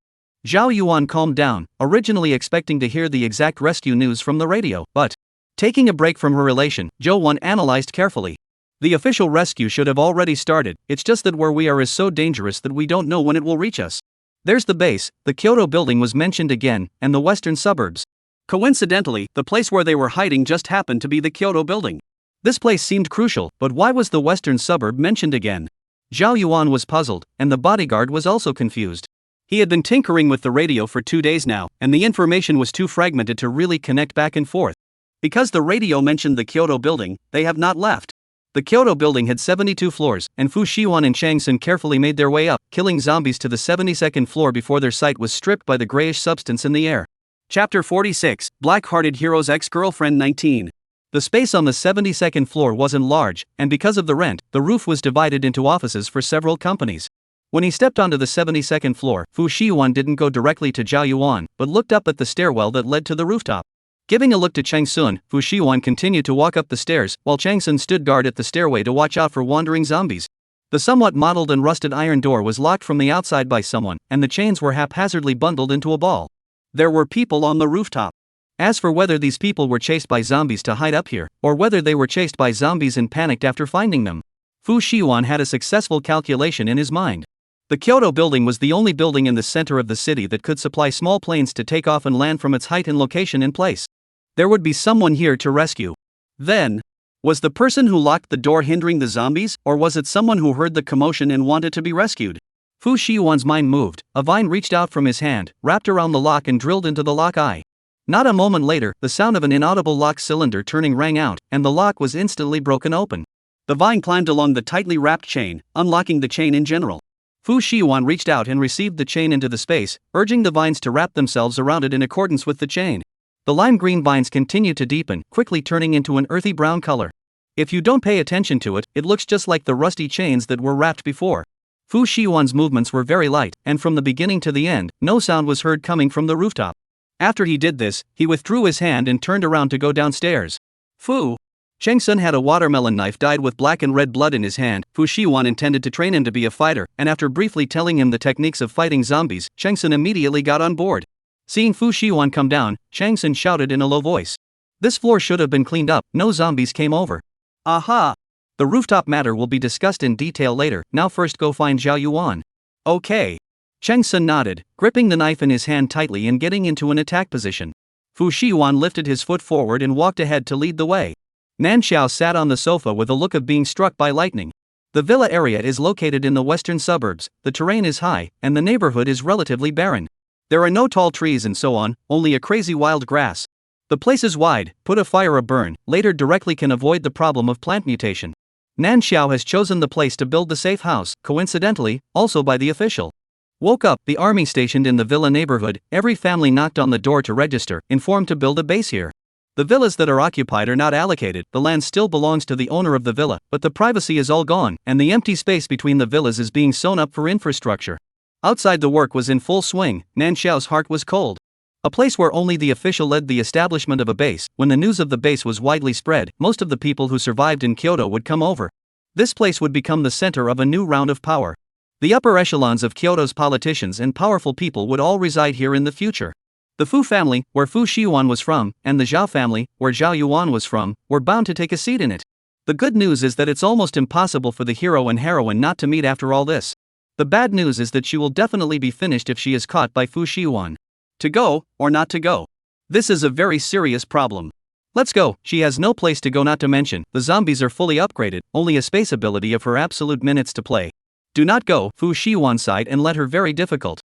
[SPEAKER 1] Zhao Yuan calmed down, originally expecting to hear the exact rescue news from the radio, but, taking a break from her relation, Zhou Wan analyzed carefully. The official rescue should have already started, it's just that where we are is so dangerous that we don't know when it will reach us. There's the base, the Kyoto building was mentioned again, and the western suburbs. Coincidentally, the place where they were hiding just happened to be the Kyoto building. This place seemed crucial, but why was the western suburb mentioned again? Zhao Yuan was puzzled, and the bodyguard was also confused. He had been tinkering with the radio for 2 days now, and the information was too fragmented to really connect back and forth. Because the radio mentioned the Kyoto building, they have not left. The Kyoto building had 72 floors, and Fu Shiwan and Chang Sun carefully made their way up, killing zombies to the 72nd floor before their sight was stripped by the grayish substance in the air. Chapter 46, Black-Hearted Hero's Ex-Girlfriend 19. The space on the 72nd floor wasn't large, and because of the rent, the roof was divided into offices for several companies. When he stepped onto the 72nd floor, Fu Shiwan didn't go directly to Zhao Yuan, but looked up at the stairwell that led to the rooftop. Giving a look to Chang Sun, Fu Shiwan continued to walk up the stairs, while Chang Sun stood guard at the stairway to watch out for wandering zombies. The somewhat mottled and rusted iron door was locked from the outside by someone, and the chains were haphazardly bundled into a ball. There were people on the rooftop. As for whether these people were chased by zombies to hide up here, or whether they were chased by zombies and panicked after finding them, Fu Shiwan had a successful calculation in his mind. The Kyoto building was the only building in the center of the city that could supply small planes to take off and land from its height and location in place. There would be someone here to rescue. Then, was the person who locked the door hindering the zombies, or was it someone who heard the commotion and wanted to be rescued? Fu Shiwan's mind moved. A vine reached out from his hand, wrapped around the lock and drilled into the lock eye. Not a moment later, the sound of an inaudible lock cylinder turning rang out, and the lock was instantly broken open. The vine climbed along the tightly wrapped chain, unlocking the chain in general. Fu Shiwan reached out and received the chain into the space, urging the vines to wrap themselves around it in accordance with the chain. The lime green vines continued to deepen, quickly turning into an earthy brown color. If you don't pay attention to it, it looks just like the rusty chains that were wrapped before. Fu Shiwan's movements were very light, and from the beginning to the end, no sound was heard coming from the rooftop. After he did this, he withdrew his hand and turned around to go downstairs. Fu. Chang Sun had a watermelon knife dyed with black and red blood in his hand. Fu Shiwan intended to train him to be a fighter, and after briefly telling him the techniques of fighting zombies, Chang Sun immediately got on board. Seeing Fu Shiwan come down, Chang Sun shouted in a low voice. This floor should have been cleaned up, no zombies came over. Aha! The rooftop matter will be discussed in detail later, now first go find Zhao Yuan. Okay. Chang Sun nodded, gripping the knife in his hand tightly and getting into an attack position. Fu Shiwan lifted his foot forward and walked ahead to lead the way. Nan Xiao sat on the sofa with a look of being struck by lightning. The villa area is located in the western suburbs, the terrain is high, and the neighborhood is relatively barren. There are no tall trees and so on, only a crazy wild grass. The place is wide, put a fire a burn, later directly can avoid the problem of plant mutation. Nan Xiao has chosen the place to build the safe house, coincidentally, also by the official. Woke up, the army stationed in the villa neighborhood, every family knocked on the door to register, informed to build a base here. The villas that are occupied are not allocated, the land still belongs to the owner of the villa, but the privacy is all gone, and the empty space between the villas is being sewn up for infrastructure. Outside the work was in full swing, Nan Xiao's heart was cold. A place where only the official led the establishment of a base. When the news of the base was widely spread, most of the people who survived in Kyoto would come over. This place would become the center of a new round of power. The upper echelons of Kyoto's politicians and powerful people would all reside here in the future. The Fu family, where Fu Shiyuan was from, and the Zhao family, where Zhao Yuan was from, were bound to take a seat in it. The good news is that it's almost impossible for the hero and heroine not to meet after all this. The bad news is that she will definitely be finished if she is caught by Fu Shiyuan. To go, or not to go? This is a very serious problem. Let's go, she has no place to go, not to mention, the zombies are fully upgraded, only a space ability of her absolute minutes to play. Do not go, Fu Shiyuan sighed and let her very difficult.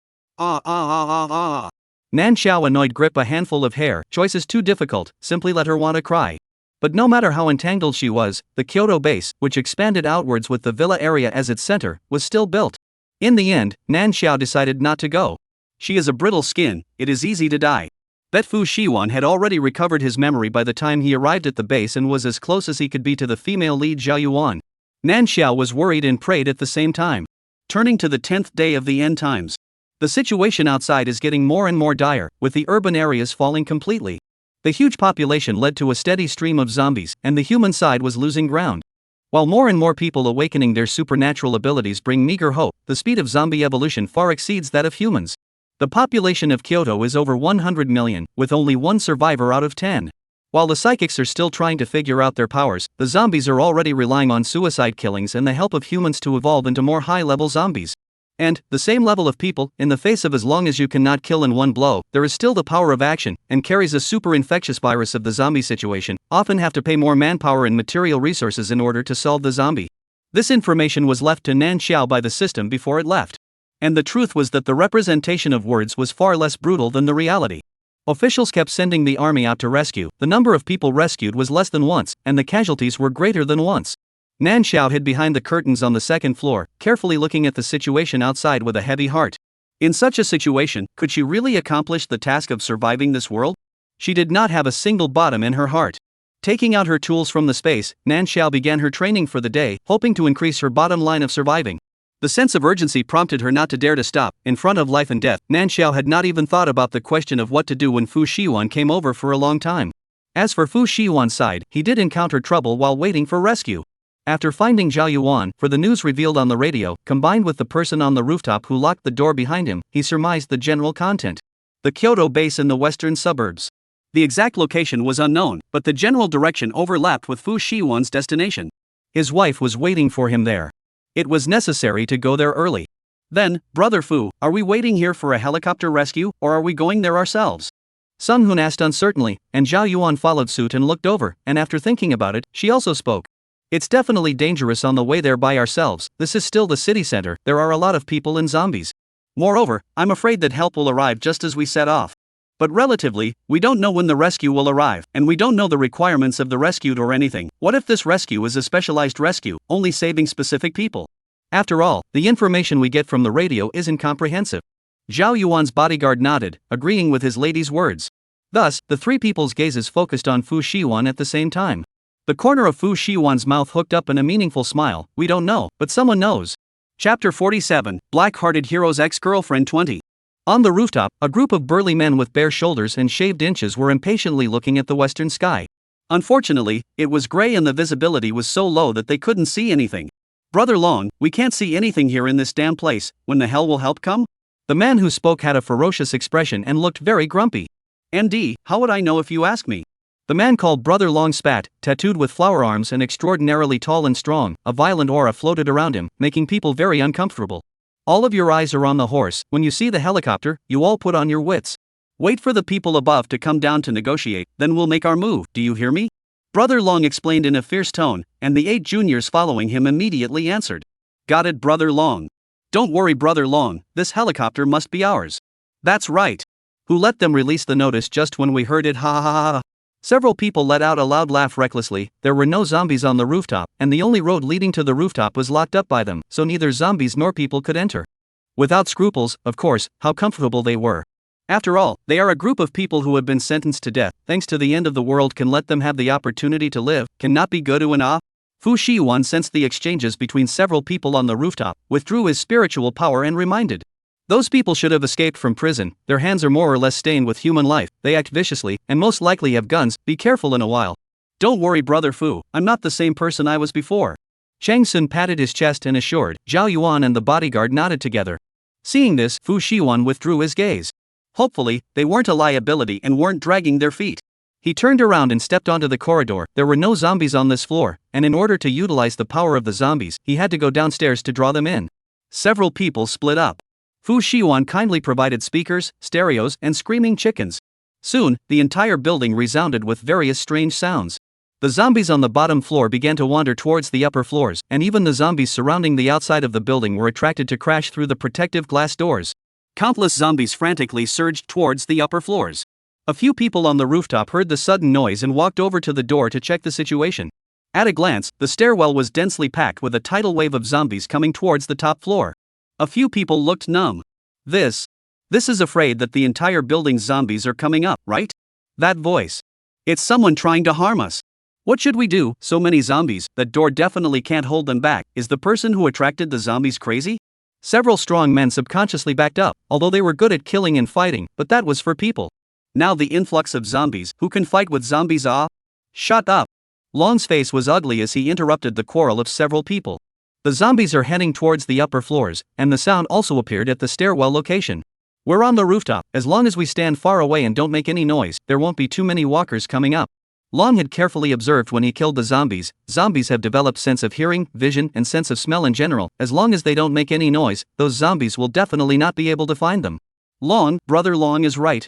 [SPEAKER 1] Nan Xiao annoyed grip a handful of hair, choice is too difficult, simply let her want to cry. But no matter how entangled she was, the Kyoto base, which expanded outwards with the villa area as its center, was still built. In the end, Nan Xiao decided not to go. She is a brittle skin, it is easy to die. Bet Fu Shiyuan had already recovered his memory by the time he arrived at the base and was as close as he could be to the female lead Zhao Yuan. Nan Xiao was worried and prayed at the same time. Turning to the 10th day of the end times. The situation outside is getting more and more dire, with the urban areas falling completely. The huge population led to a steady stream of zombies, and the human side was losing ground. While more and more people awakening their supernatural abilities bring meager hope, the speed of zombie evolution far exceeds that of humans. The population of Kyoto is over 100 million, with only one survivor out of 10. While the psychics are still trying to figure out their powers, the zombies are already relying on suicide killings and the help of humans to evolve into more high-level zombies. And, the same level of people, in the face of as long as you cannot kill in one blow, there is still the power of action, and carries a super infectious virus of the zombie situation, often have to pay more manpower and material resources in order to solve the zombie. This information was left to Nan Xiao by the system before it left. And the truth was that the representation of words was far less brutal than the reality. Officials kept sending the army out to rescue, the number of people rescued was less than once, and the casualties were greater than once. Nan Xiao hid behind the curtains on the second floor, carefully looking at the situation outside with a heavy heart. In such a situation, could she really accomplish the task of surviving this world? She did not have a single bottom in her heart. Taking out her tools from the space, Nan Xiao began her training for the day, hoping to increase her bottom line of surviving. The sense of urgency prompted her not to dare to stop. In front of life and death, Nan Xiao had not even thought about the question of what to do when Fu Shiyuan came over for a long time. As for Fu Shiyuan's side, he did encounter trouble while waiting for rescue. After finding Zhao Yuan, for the news revealed on the radio, combined with the person on the rooftop who locked the door behind him, he surmised the general content. The Kyoto base in the western suburbs. The exact location was unknown, but the general direction overlapped with Fu Shiyuan's destination. His wife was waiting for him there. It was necessary to go there early. Then, Brother Fu, are we waiting here for a helicopter rescue, or are we going there ourselves? Sung Hoon asked uncertainly, and Zhao Yuan followed suit and looked over, and after thinking about it, she also spoke. It's definitely dangerous on the way there by ourselves, this is still the city center, there are a lot of people and zombies. Moreover, I'm afraid that help will arrive just as we set off. But relatively, we don't know when the rescue will arrive, and we don't know the requirements of the rescued or anything. What if this rescue is a specialized rescue, only saving specific people? After all, the information we get from the radio isn't comprehensive. Zhao Yuan's bodyguard nodded, agreeing with his lady's words. Thus, the three people's gazes focused on Fu Shiyuan at the same time. The corner of Fu Shiyuan's mouth hooked up in a meaningful smile. We don't know, but someone knows. Chapter 47, Black-Hearted Hero's Ex-Girlfriend 20. On the rooftop, a group of burly men with bare shoulders and shaved inches were impatiently looking at the western sky. Unfortunately, it was gray and the visibility was so low that they couldn't see anything. Brother Long, we can't see anything here in this damn place, when the hell will help come? The man who spoke had a ferocious expression and looked very grumpy. ND, how would I know if you ask me? The man called Brother Long spat, tattooed with flower arms and extraordinarily tall and strong. A violent aura floated around him, making people very uncomfortable. All of your eyes are on the horse. When you see the helicopter, you all put on your wits. Wait for the people above to come down to negotiate, then we'll make our move, do you hear me? Brother Long explained in a fierce tone, and the 8 juniors following him immediately answered. Got it, Brother Long. Don't worry, Brother Long, this helicopter must be ours. That's right. Who let them release the notice just when we heard it, ha ha ha ha. Several people let out a loud laugh recklessly. There were no zombies on the rooftop, and the only road leading to the rooftop was locked up by them, so neither zombies nor people could enter. Without scruples, of course, how comfortable they were. After all, they are a group of people who have been sentenced to death, thanks to the end of the world can let them have the opportunity to live, cannot be good and ah? Fu Shiwan sensed the exchanges between several people on the rooftop, withdrew his spiritual power and reminded. Those people should have escaped from prison, their hands are more or less stained with human life, they act viciously, and most likely have guns, be careful in a while. Don't worry brother Fu, I'm not the same person I was before. Chang Sun patted his chest and assured. Zhao Yuan and the bodyguard nodded together. Seeing this, Fu Shiwan withdrew his gaze. Hopefully, they weren't a liability and weren't dragging their feet. He turned around and stepped onto the corridor. There were no zombies on this floor, and in order to utilize the power of the zombies, he had to go downstairs to draw them in. Several people split up. Fu Shiwan kindly provided speakers, stereos, and screaming chickens. Soon, the entire building resounded with various strange sounds. The zombies on the bottom floor began to wander towards the upper floors, and even the zombies surrounding the outside of the building were attracted to crash through the protective glass doors. Countless zombies frantically surged towards the upper floors. A few people on the rooftop heard the sudden noise and walked over to the door to check the situation. At a glance, the stairwell was densely packed with a tidal wave of zombies coming towards the top floor. A few people looked numb. This is afraid that the entire building's zombies are coming up, right? That voice. It's someone trying to harm us. What should we do? So many zombies, that door definitely can't hold them back. Is the person who attracted the zombies crazy? Several strong men subconsciously backed up, although they were good at killing and fighting, but that was for people. Now the influx of zombies, who can fight with zombies ah? Shut up. Long's face was ugly as he interrupted the quarrel of several people. The zombies are heading towards the upper floors, and the sound also appeared at the stairwell location. We're on the rooftop, as long as we stand far away and don't make any noise, there won't be too many walkers coming up. Long had carefully observed when he killed the zombies. Zombies have developed sense of hearing, vision, and sense of smell in general. As long as they don't make any noise, those zombies will definitely not be able to find them. Brother Long is right,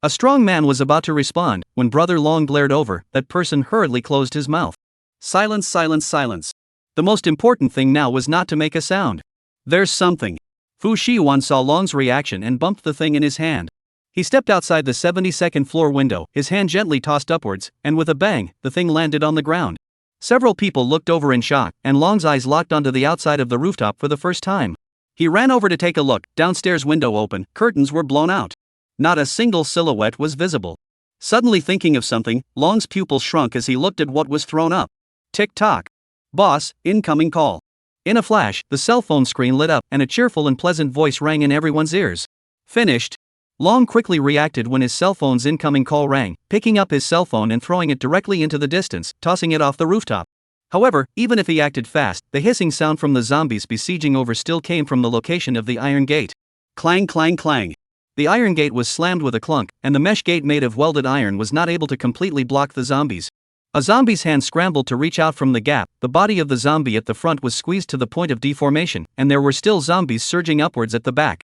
[SPEAKER 1] A strong man was about to respond, when Brother Long glared over. That person hurriedly closed his mouth. Silence, silence, silence. The most important thing now was not to make a sound. There's something. Fu Shiwan saw Long's reaction and bumped the thing in his hand. He stepped outside the 72nd floor window, his hand gently tossed upwards, and with a bang, the thing landed on the ground. Several people looked over in shock, and Long's eyes locked onto the outside of the rooftop for the first time. He ran over to take a look. Downstairs window open, curtains were blown out. Not a single silhouette was visible. Suddenly thinking of something, Long's pupils shrunk as he looked at what was thrown up. Tick-tock. Boss, incoming call. In a flash, the cell phone screen lit up, and a cheerful and pleasant voice rang in everyone's ears. Finished. Long quickly reacted when his cell phone's incoming call rang, picking up his cell phone and throwing it directly into the distance, tossing it off the rooftop. However, even if he acted fast, the hissing sound from the zombies besieging over still came from the location of the iron gate. Clang, clang, clang. The iron gate was slammed with a clunk, and the mesh gate made of welded iron was not able to completely block the zombies. A zombie's hand scrambled to reach out from the gap. The body of the zombie at the front was squeezed to the point of deformation, and there were still zombies surging upwards at the back.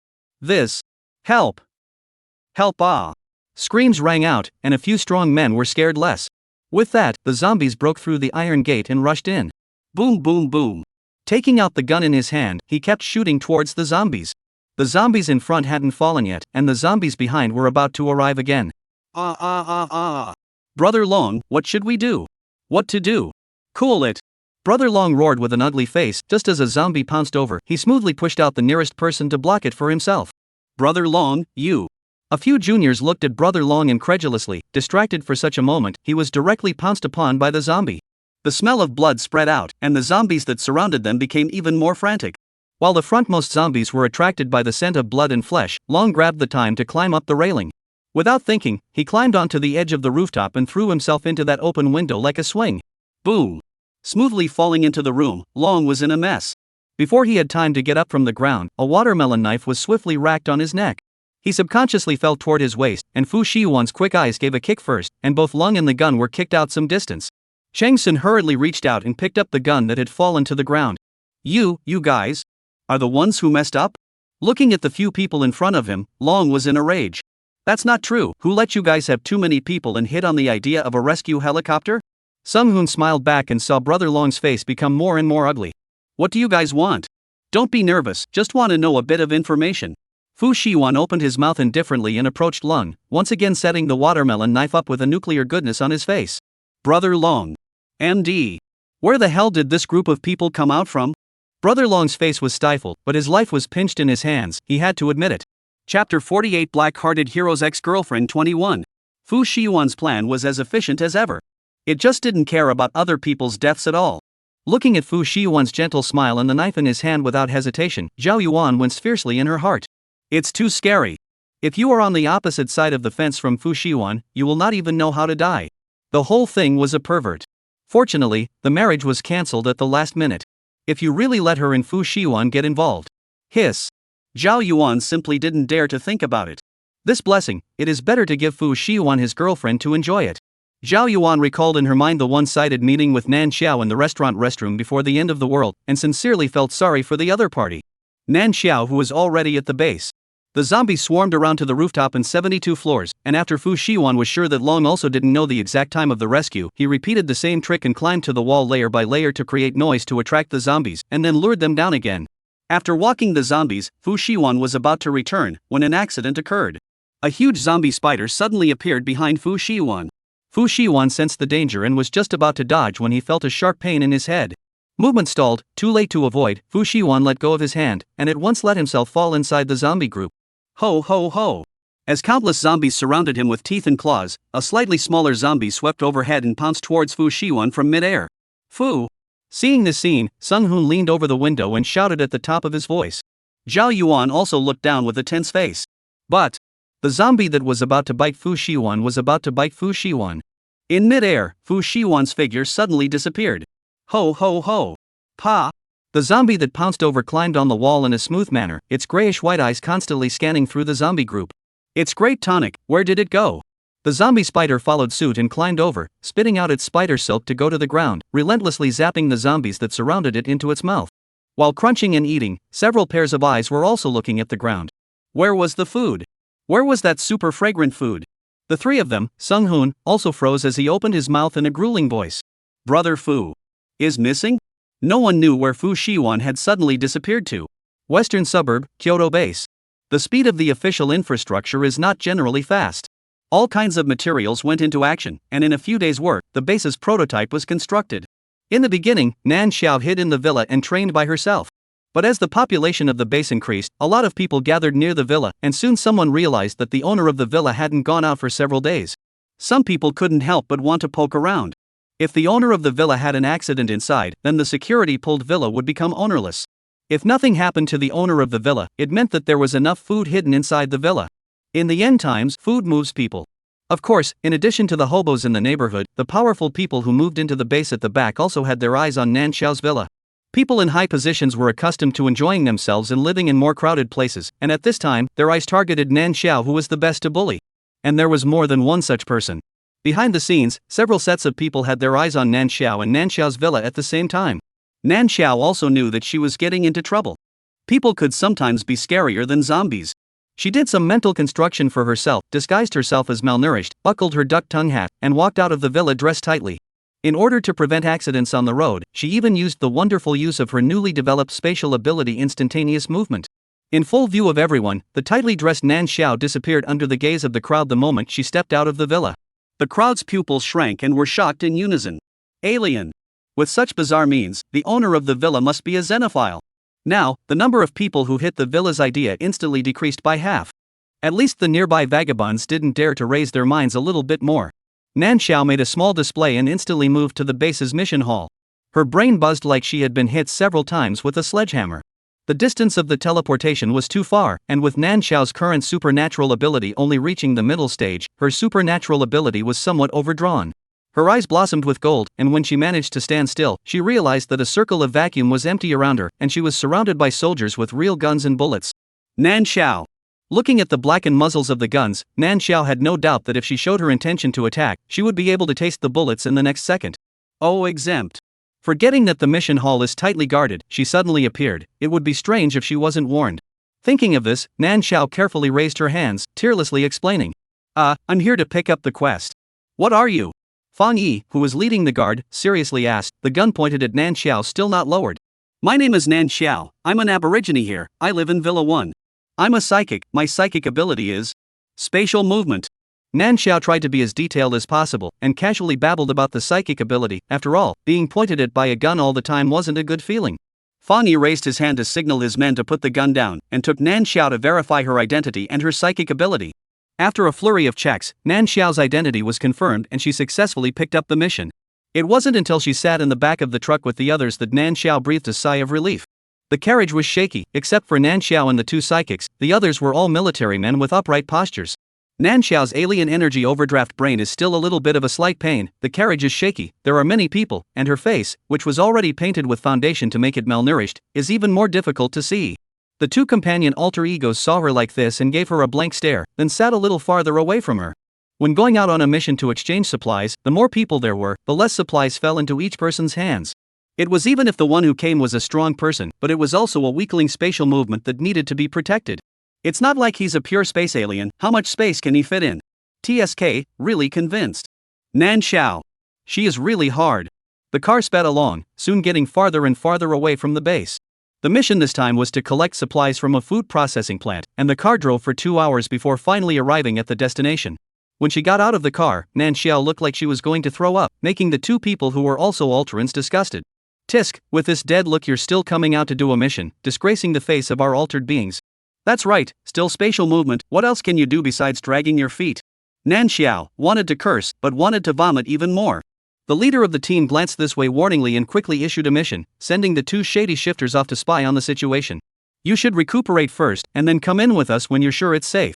[SPEAKER 1] Help! Help ah! Screams rang out, and a few strong men were scared less. With that, the zombies broke through the iron gate and rushed in. Boom, boom, boom. Taking out the gun in his hand, he kept shooting towards the zombies. The zombies in front hadn't fallen yet, and the zombies behind were about to arrive again. Brother Long, what should we do? What to do? Cool it. Brother Long roared with an ugly face. Just as a zombie pounced over, he smoothly pushed out the nearest person to block it for himself. Brother Long, you. A few juniors looked at Brother Long incredulously. Distracted for such a moment, he was directly pounced upon by the zombie. The smell of blood spread out, and the zombies that surrounded them became even more frantic. While the frontmost zombies were attracted by the scent of blood and flesh, Long grabbed the time to climb up the railing. Without thinking, he climbed onto the edge of the rooftop and threw himself into that open window like a swing. Boom! Smoothly falling into the room, Long was in a mess. Before he had time to get up from the ground, a watermelon knife was swiftly racked on his neck. He subconsciously fell toward his waist, and Fu Shiwan's quick eyes gave a kick first, and both Long and the gun were kicked out some distance. Chang Sun hurriedly reached out and picked up the gun that had fallen to the ground. You guys, are the ones who messed up? Looking at the few people in front of him, Long was in a rage. That's not true. Who let you guys have too many people and hit on the idea of a rescue helicopter? Sung Hoon smiled back and saw Brother Long's face become more and more ugly. What do you guys want? Don't be nervous, just want to know a bit of information. Fu Shiwan opened his mouth indifferently and approached Long, once again setting the watermelon knife up with a nuclear goodness on his face. Brother Long. MD. Where the hell did this group of people come out from? Brother Long's face was stifled, but his life was pinched in his hands, he had to admit it. Chapter 48 Black-Hearted Hero's Ex-Girlfriend 21. Fu Shiyuan's plan was as efficient as ever. It just didn't care about other people's deaths at all. Looking at Fu Shiyuan's gentle smile and the knife in his hand without hesitation, Zhao Yuan winced fiercely in her heart. It's too scary. If you are on the opposite side of the fence from Fu Shiyuan, you will not even know how to die. The whole thing was a pervert. Fortunately, the marriage was cancelled at the last minute. If you really let her and Fu Shiyuan get involved. Hiss. Zhao Yuan simply didn't dare to think about it. This blessing, it is better to give Fu Shiyuan his girlfriend to enjoy it. Zhao Yuan recalled in her mind the one-sided meeting with Nan Xiao in the restaurant restroom before the end of the world, and sincerely felt sorry for the other party. Nan Xiao, who was already at the base. The zombies swarmed around to the rooftop in 72 floors, and after Fu Shiyuan was sure that Long also didn't know the exact time of the rescue, he repeated the same trick and climbed to the wall layer by layer to create noise to attract the zombies, and then lured them down again. After walking the zombies, Fu Shiyuan was about to return, when an accident occurred. A huge zombie spider suddenly appeared behind Fu Shiyuan. Fu Shiyuan sensed the danger and was just about to dodge when he felt a sharp pain in his head. Movement stalled, too late to avoid. Fu Shiyuan let go of his hand, and at once let himself fall inside the zombie group. Ho ho ho! As countless zombies surrounded him with teeth and claws, a slightly smaller zombie swept overhead and pounced towards Fu Shiyuan from mid-air. Fu! Seeing this scene, Sung Hoon leaned over the window and shouted at the top of his voice. Zhao Yuan also looked down with a tense face. But the zombie that was about to bite Fu Shiyuan was about to bite Fu Shiyuan. In mid-air, Fu Shiyuan's figure suddenly disappeared. Ho ho ho! Pa! The zombie that pounced over climbed on the wall in a smooth manner, its grayish-white eyes constantly scanning through the zombie group. It's great tonic, where did it go? The zombie spider followed suit and climbed over, spitting out its spider silk to go to the ground, relentlessly zapping the zombies that surrounded it into its mouth. While crunching and eating, several pairs of eyes were also looking at the ground. Where was the food? Where was that super fragrant food? The three of them, Sung Hoon, also froze as he opened his mouth in a grueling voice. Brother Fu is missing? No one knew where Fu Shiyuan had suddenly disappeared to. Western suburb, Kyoto base. The speed of the official infrastructure is not generally fast. All kinds of materials went into action, and in a few days' work, the base's prototype was constructed. In the beginning, Nan Xiao hid in the villa and trained by herself. But as the population of the base increased, a lot of people gathered near the villa, and soon someone realized that the owner of the villa hadn't gone out for several days. Some people couldn't help but want to poke around. If the owner of the villa had an accident inside, then the security-pulled villa would become ownerless. If nothing happened to the owner of the villa, it meant that there was enough food hidden inside the villa. In the end times, food moves people. Of course, in addition to the hobos in the neighborhood, the powerful people who moved into the base at the back also had their eyes on Nan Xiao's villa. People in high positions were accustomed to enjoying themselves and living in more crowded places, and at this time, their eyes targeted Nan Xiao, who was the best to bully. And there was more than one such person. Behind the scenes, several sets of people had their eyes on Nan Xiao and Nan Xiao's villa at the same time. Nan Xiao also knew that she was getting into trouble. People could sometimes be scarier than zombies. She did some mental construction for herself, disguised herself as malnourished, buckled her duck-tongue hat, and walked out of the villa dressed tightly. In order to prevent accidents on the road, she even used the wonderful use of her newly developed spatial ability, instantaneous movement. In full view of everyone, the tightly dressed Nan Xiao disappeared under the gaze of the crowd the moment she stepped out of the villa. The crowd's pupils shrank and were shocked in unison. Alien. With such bizarre means, the owner of the villa must be a xenophile. Now, the number of people who hit the villa's idea instantly decreased by half. At least the nearby vagabonds didn't dare to raise their minds a little bit more. Nan Xiao made a small display and instantly moved to the base's mission hall. Her brain buzzed like she had been hit several times with a sledgehammer. The distance of the teleportation was too far, and with Nan Xiao's current supernatural ability only reaching the middle stage, her supernatural ability was somewhat overdrawn. Her eyes blossomed with gold, and when she managed to stand still, she realized that a circle of vacuum was empty around her, and she was surrounded by soldiers with real guns and bullets. Nan Xiao. Looking at the blackened muzzles of the guns, Nan Xiao had no doubt that if she showed her intention to attack, she would be able to taste the bullets in the next second. Oh, exempt. Forgetting that the mission hall is tightly guarded, she suddenly appeared. It would be strange if she wasn't warned. Thinking of this, Nan Xiao carefully raised her hands, tearlessly explaining. I'm here to pick up the quest. What are you? Fang Yi, who was leading the guard, seriously asked, the gun pointed at Nan Xiao still not lowered. My name is Nan Xiao, I'm an aborigine here, I live in Villa 1. I'm a psychic, my psychic ability is spatial movement. Nan Xiao tried to be as detailed as possible, and casually babbled about the psychic ability. After all, being pointed at by a gun all the time wasn't a good feeling. Fan Yi raised his hand to signal his men to put the gun down, and took Nan Xiao to verify her identity and her psychic ability. After a flurry of checks, Nan Xiao's identity was confirmed and she successfully picked up the mission. It wasn't until she sat in the back of the truck with the others that Nan Xiao breathed a sigh of relief. The carriage was shaky, except for Nan Xiao and the two psychics. The others were all military men with upright postures. Nan Xiao's alien energy overdraft brain is still a little bit of a slight pain, the carriage is shaky, there are many people, and her face, which was already painted with foundation to make it malnourished, is even more difficult to see. The two companion alter egos saw her like this and gave her a blank stare, then sat a little farther away from her. When going out on a mission to exchange supplies, the more people there were, the less supplies fell into each person's hands. It was even if the one who came was a strong person, but it was also a weakling spatial movement that needed to be protected. It's not like he's a pure space alien, how much space can he fit in? TSK, really convinced. Nan Xiao. She is really hard. The car sped along, soon getting farther and farther away from the base. The mission this time was to collect supplies from a food processing plant, and the car drove for 2 hours before finally arriving at the destination. When she got out of the car, Nan Xiao looked like she was going to throw up, making the two people who were also Alterans disgusted. Tisk, with this dead look you're still coming out to do a mission, disgracing the face of our altered beings. That's right, still spatial movement, what else can you do besides dragging your feet? Nan Xiao wanted to curse, but wanted to vomit even more. The leader of the team glanced this way warningly and quickly issued a mission, sending the two shady shifters off to spy on the situation. You should recuperate first, and then come in with us when you're sure it's safe.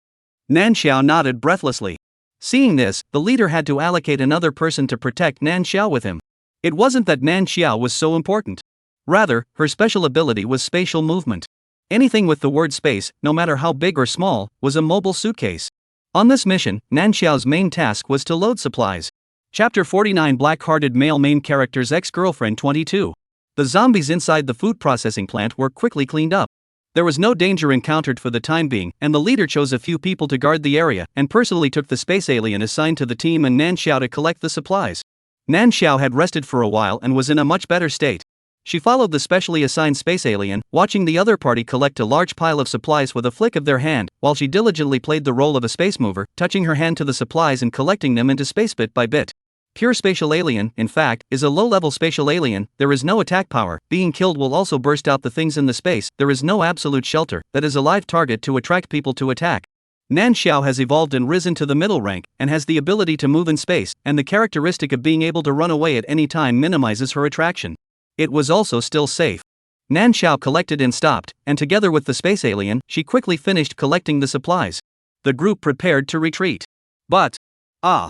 [SPEAKER 1] Nan Xiao nodded breathlessly. Seeing this, the leader had to allocate another person to protect Nan Xiao with him. It wasn't that Nan Xiao was so important. Rather, her special ability was spatial movement. Anything with the word space, no matter how big or small, was a mobile suitcase. On this mission, Nan Xiao's main task was to load supplies. Chapter 49 Black-hearted male main character's ex-girlfriend 22. The zombies inside the food processing plant were quickly cleaned up. There was no danger encountered for the time being, and the leader chose a few people to guard the area and personally took the space alien assigned to the team and Nan Xiao to collect the supplies. Nan Xiao had rested for a while and was in a much better state. She followed the specially assigned space alien, watching the other party collect a large pile of supplies with a flick of their hand, while she diligently played the role of a space mover, touching her hand to the supplies and collecting them into space bit by bit. Pure spatial alien, in fact, is a low-level spatial alien. There is no attack power, being killed will also burst out the things in the space, there is no absolute shelter, that is a live target to attract people to attack. Nan Xiao has evolved and risen to the middle rank, and has the ability to move in space, and the characteristic of being able to run away at any time minimizes her attraction. It was also still safe. Nan Xiao collected and stopped, and together with the space alien, she quickly finished collecting the supplies. The group prepared to retreat. But, a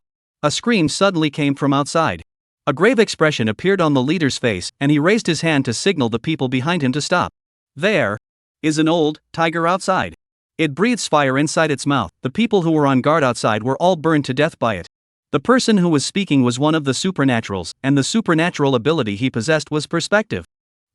[SPEAKER 1] scream suddenly came from outside. A grave expression appeared on the leader's face, and he raised his hand to signal the people behind him to stop. There is an old tiger outside. It breathes fire inside its mouth. The people who were on guard outside were all burned to death by it. The person who was speaking was one of the supernaturals, and the supernatural ability he possessed was perspective.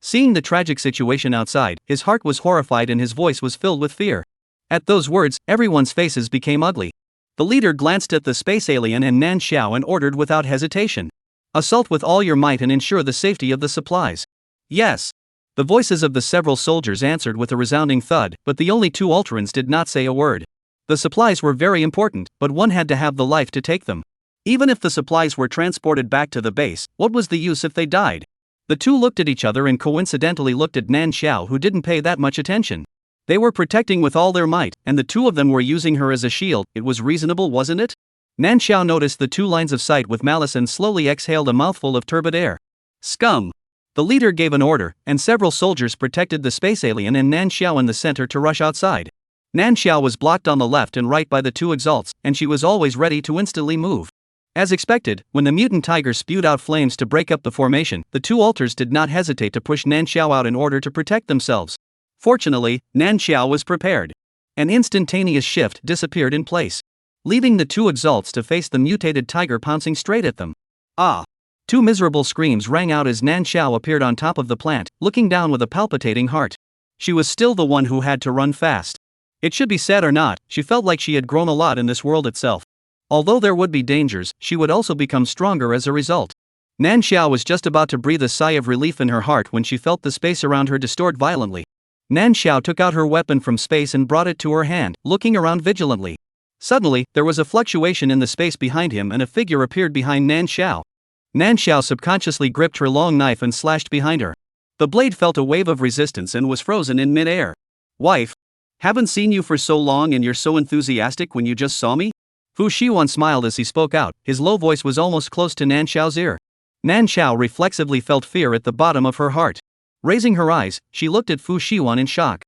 [SPEAKER 1] Seeing the tragic situation outside, his heart was horrified and his voice was filled with fear. At those words, everyone's faces became ugly. The leader glanced at the space alien and Nan Xiao and ordered without hesitation. Assault with all your might and ensure the safety of the supplies. Yes. The voices of the several soldiers answered with a resounding thud, but the only two Alterans did not say a word. The supplies were very important, but one had to have the life to take them. Even if the supplies were transported back to the base, what was the use if they died? The two looked at each other and coincidentally looked at Nan Xiao, who didn't pay that much attention. They were protecting with all their might, and the two of them were using her as a shield. It was reasonable, wasn't it? Nan Xiao noticed the two lines of sight with malice and slowly exhaled a mouthful of turbid air. Scum! The leader gave an order, and several soldiers protected the space alien and Nan Xiao in the center to rush outside. Nan Xiao was blocked on the left and right by the two exalts, and she was always ready to instantly move. As expected, when the mutant tiger spewed out flames to break up the formation, the two alters did not hesitate to push Nan Xiao out in order to protect themselves. Fortunately, Nan Xiao was prepared. An instantaneous shift disappeared in place, leaving the two exalts to face the mutated tiger pouncing straight at them. Two miserable screams rang out as Nan Xiao appeared on top of the plant, looking down with a palpitating heart. She was still the one who had to run fast. It should be said or not, she felt like she had grown a lot in this world itself. Although there would be dangers, she would also become stronger as a result. Nan Xiao was just about to breathe a sigh of relief in her heart when she felt the space around her distort violently. Nan Xiao took out her weapon from space and brought it to her hand, looking around vigilantly. Suddenly, there was a fluctuation in the space behind him and a figure appeared behind Nan Xiao. Nan Xiao subconsciously gripped her long knife and slashed behind her. The blade felt a wave of resistance and was frozen in mid-air. Wife, haven't seen you for so long and you're so enthusiastic when you just saw me? Fu Shiwan smiled as he spoke out, his low voice was almost close to Nan Xiao's ear. Nan Xiao reflexively felt fear at the bottom of her heart. Raising her eyes, she looked at Fu Shiwan in shock.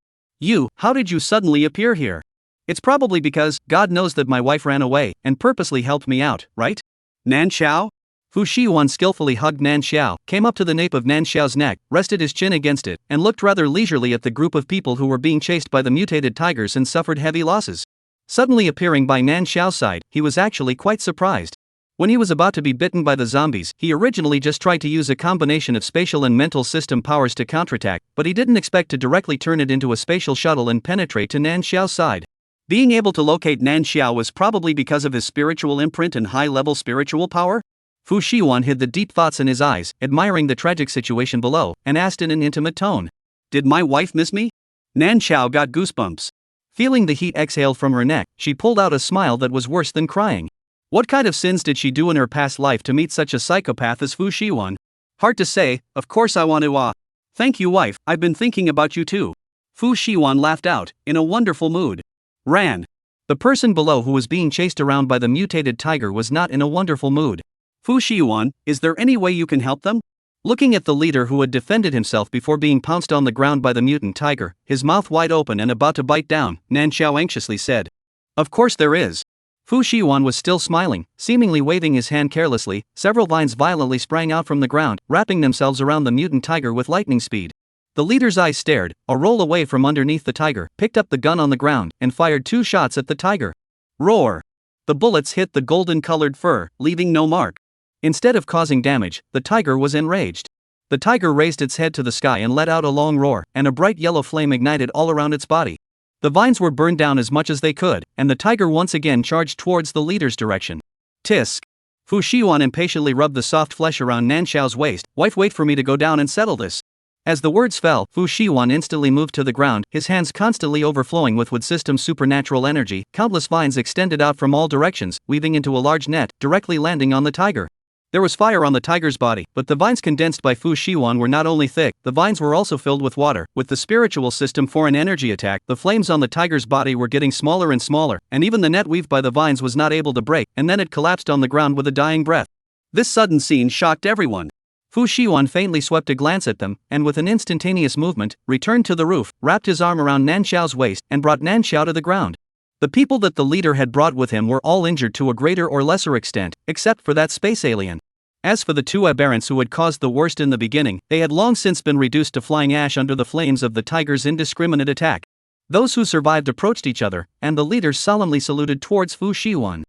[SPEAKER 1] How did you suddenly appear here? It's probably because, God knows that my wife ran away, and purposely helped me out, right? Nan Xiao? Fu Shiwan skillfully hugged Nan Xiao, came up to the nape of Nan Xiao's neck, rested his chin against it, and looked rather leisurely at the group of people who were being chased by the mutated tigers and suffered heavy losses. Suddenly appearing by Nan Xiao's side, he was actually quite surprised. When he was about to be bitten by the zombies, he originally just tried to use a combination of spatial and mental system powers to counterattack, but he didn't expect to directly turn it into a spatial shuttle and penetrate to Nan Xiao's side. Being able to locate Nan Xiao was probably because of his spiritual imprint and high-level spiritual power? Fu Shiwan hid the deep thoughts in his eyes, admiring the tragic situation below, and asked in an intimate tone. Did my wife miss me? Nan Xiao got goosebumps. Feeling the heat exhale from her neck, she pulled out a smile that was worse than crying. What kind of sins did she do in her past life to meet such a psychopath as Fu Shiwan? Hard to say, of course I want to Thank you wife, I've been thinking about you too. Fu Shiwan laughed out, in a wonderful mood. Ran. The person below who was being chased around by the mutated tiger was not in a wonderful mood. Fu Shiwan, is there any way you can help them? Looking at the leader who had defended himself before being pounced on the ground by the mutant tiger, his mouth wide open and about to bite down, Nan Xiao anxiously said. Of course there is. Fu Shiwan was still smiling, seemingly waving his hand carelessly. Several vines violently sprang out from the ground, wrapping themselves around the mutant tiger with lightning speed. The leader's eyes stared, a roll away from underneath the tiger, picked up the gun on the ground, and fired 2 shots at the tiger. Roar! The bullets hit the golden-colored fur, leaving no mark. Instead of causing damage, the tiger was enraged. The tiger raised its head to the sky and let out a long roar, and a bright yellow flame ignited all around its body. The vines were burned down as much as they could, and the tiger once again charged towards the leader's direction. Tisk! Fu Shiwan impatiently rubbed the soft flesh around Nan Xiao's waist. Wife, wait for me to go down and settle this. As the words fell, Fu Shiwan instantly moved to the ground, his hands constantly overflowing with Wood System's supernatural energy. Countless vines extended out from all directions, weaving into a large net, directly landing on the tiger. There was fire on the tiger's body, but the vines condensed by Fu Shiwan were not only thick, the vines were also filled with water. With the spiritual system for an energy attack, the flames on the tiger's body were getting smaller and smaller, and even the net weaved by the vines was not able to break, and then it collapsed on the ground with a dying breath. This sudden scene shocked everyone. Fu Shiwan faintly swept a glance at them, and with an instantaneous movement, returned to the roof, wrapped his arm around Nan Xiao's waist, and brought Nan Xiao to the ground. The people that the leader had brought with him were all injured to a greater or lesser extent, except for that space alien. As for the 2 aberrants who had caused the worst in the beginning, they had long since been reduced to flying ash under the flames of the tiger's indiscriminate attack. Those who survived approached each other, and the leader solemnly saluted towards Fu Shiwan.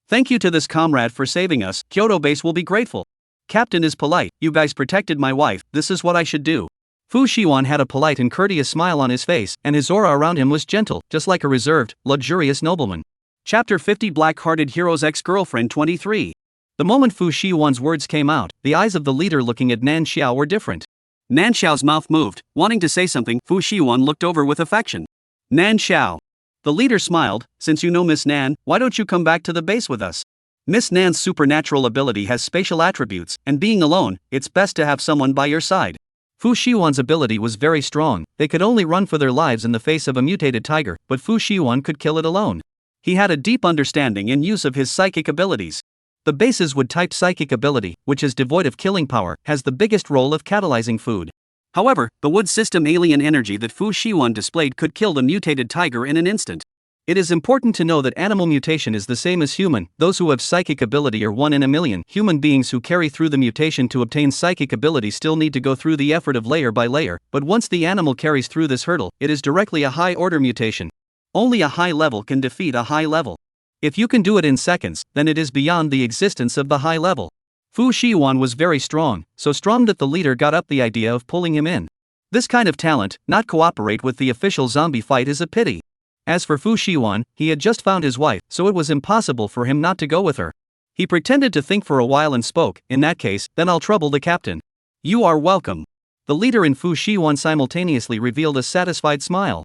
[SPEAKER 1] Thank you to this comrade for saving us, Kyoto base will be grateful. Captain is polite, you guys protected my wife, this is what I should do. Fu Shiwan had a polite and courteous smile on his face, and his aura around him was gentle, just like a reserved, luxurious nobleman. Chapter 50 Black-Hearted Hero's Ex-Girlfriend 23. The moment Fu Shiwan's words came out, the eyes of the leader looking at Nan Xiao were different. Nan Xiao's mouth moved, wanting to say something. Fu Shiwan looked over with affection. Nan Xiao. The leader smiled, since you know Miss Nan, why don't you come back to the base with us? Miss Nan's supernatural ability has spatial attributes, and being alone, it's best to have someone by your side. Fu Shiwan's ability was very strong, they could only run for their lives in the face of a mutated tiger, but Fu Shiwan could kill it alone. He had a deep understanding and use of his psychic abilities. The base's Wood-type psychic ability, which is devoid of killing power, has the biggest role of catalyzing food. However, the Wood System alien energy that Fu Shiwan displayed could kill the mutated tiger in an instant. It is important to know that animal mutation is the same as human. Those who have psychic ability are 1 in a million. Human beings who carry through the mutation to obtain psychic ability still need to go through the effort of layer by layer, but once the animal carries through this hurdle, it is directly a high-order mutation. Only a high level can defeat a high level. If you can do it in seconds, then it is beyond the existence of the high level. Fu Shiwan was very strong, so strong that the leader got up the idea of pulling him in. This kind of talent, not cooperate with the official zombie fight is a pity. As for Fu Shiwan, he had just found his wife, so it was impossible for him not to go with her. He pretended to think for a while and spoke, in that case, then I'll trouble the captain. You are welcome. The leader and Fu Shiwan simultaneously revealed a satisfied smile.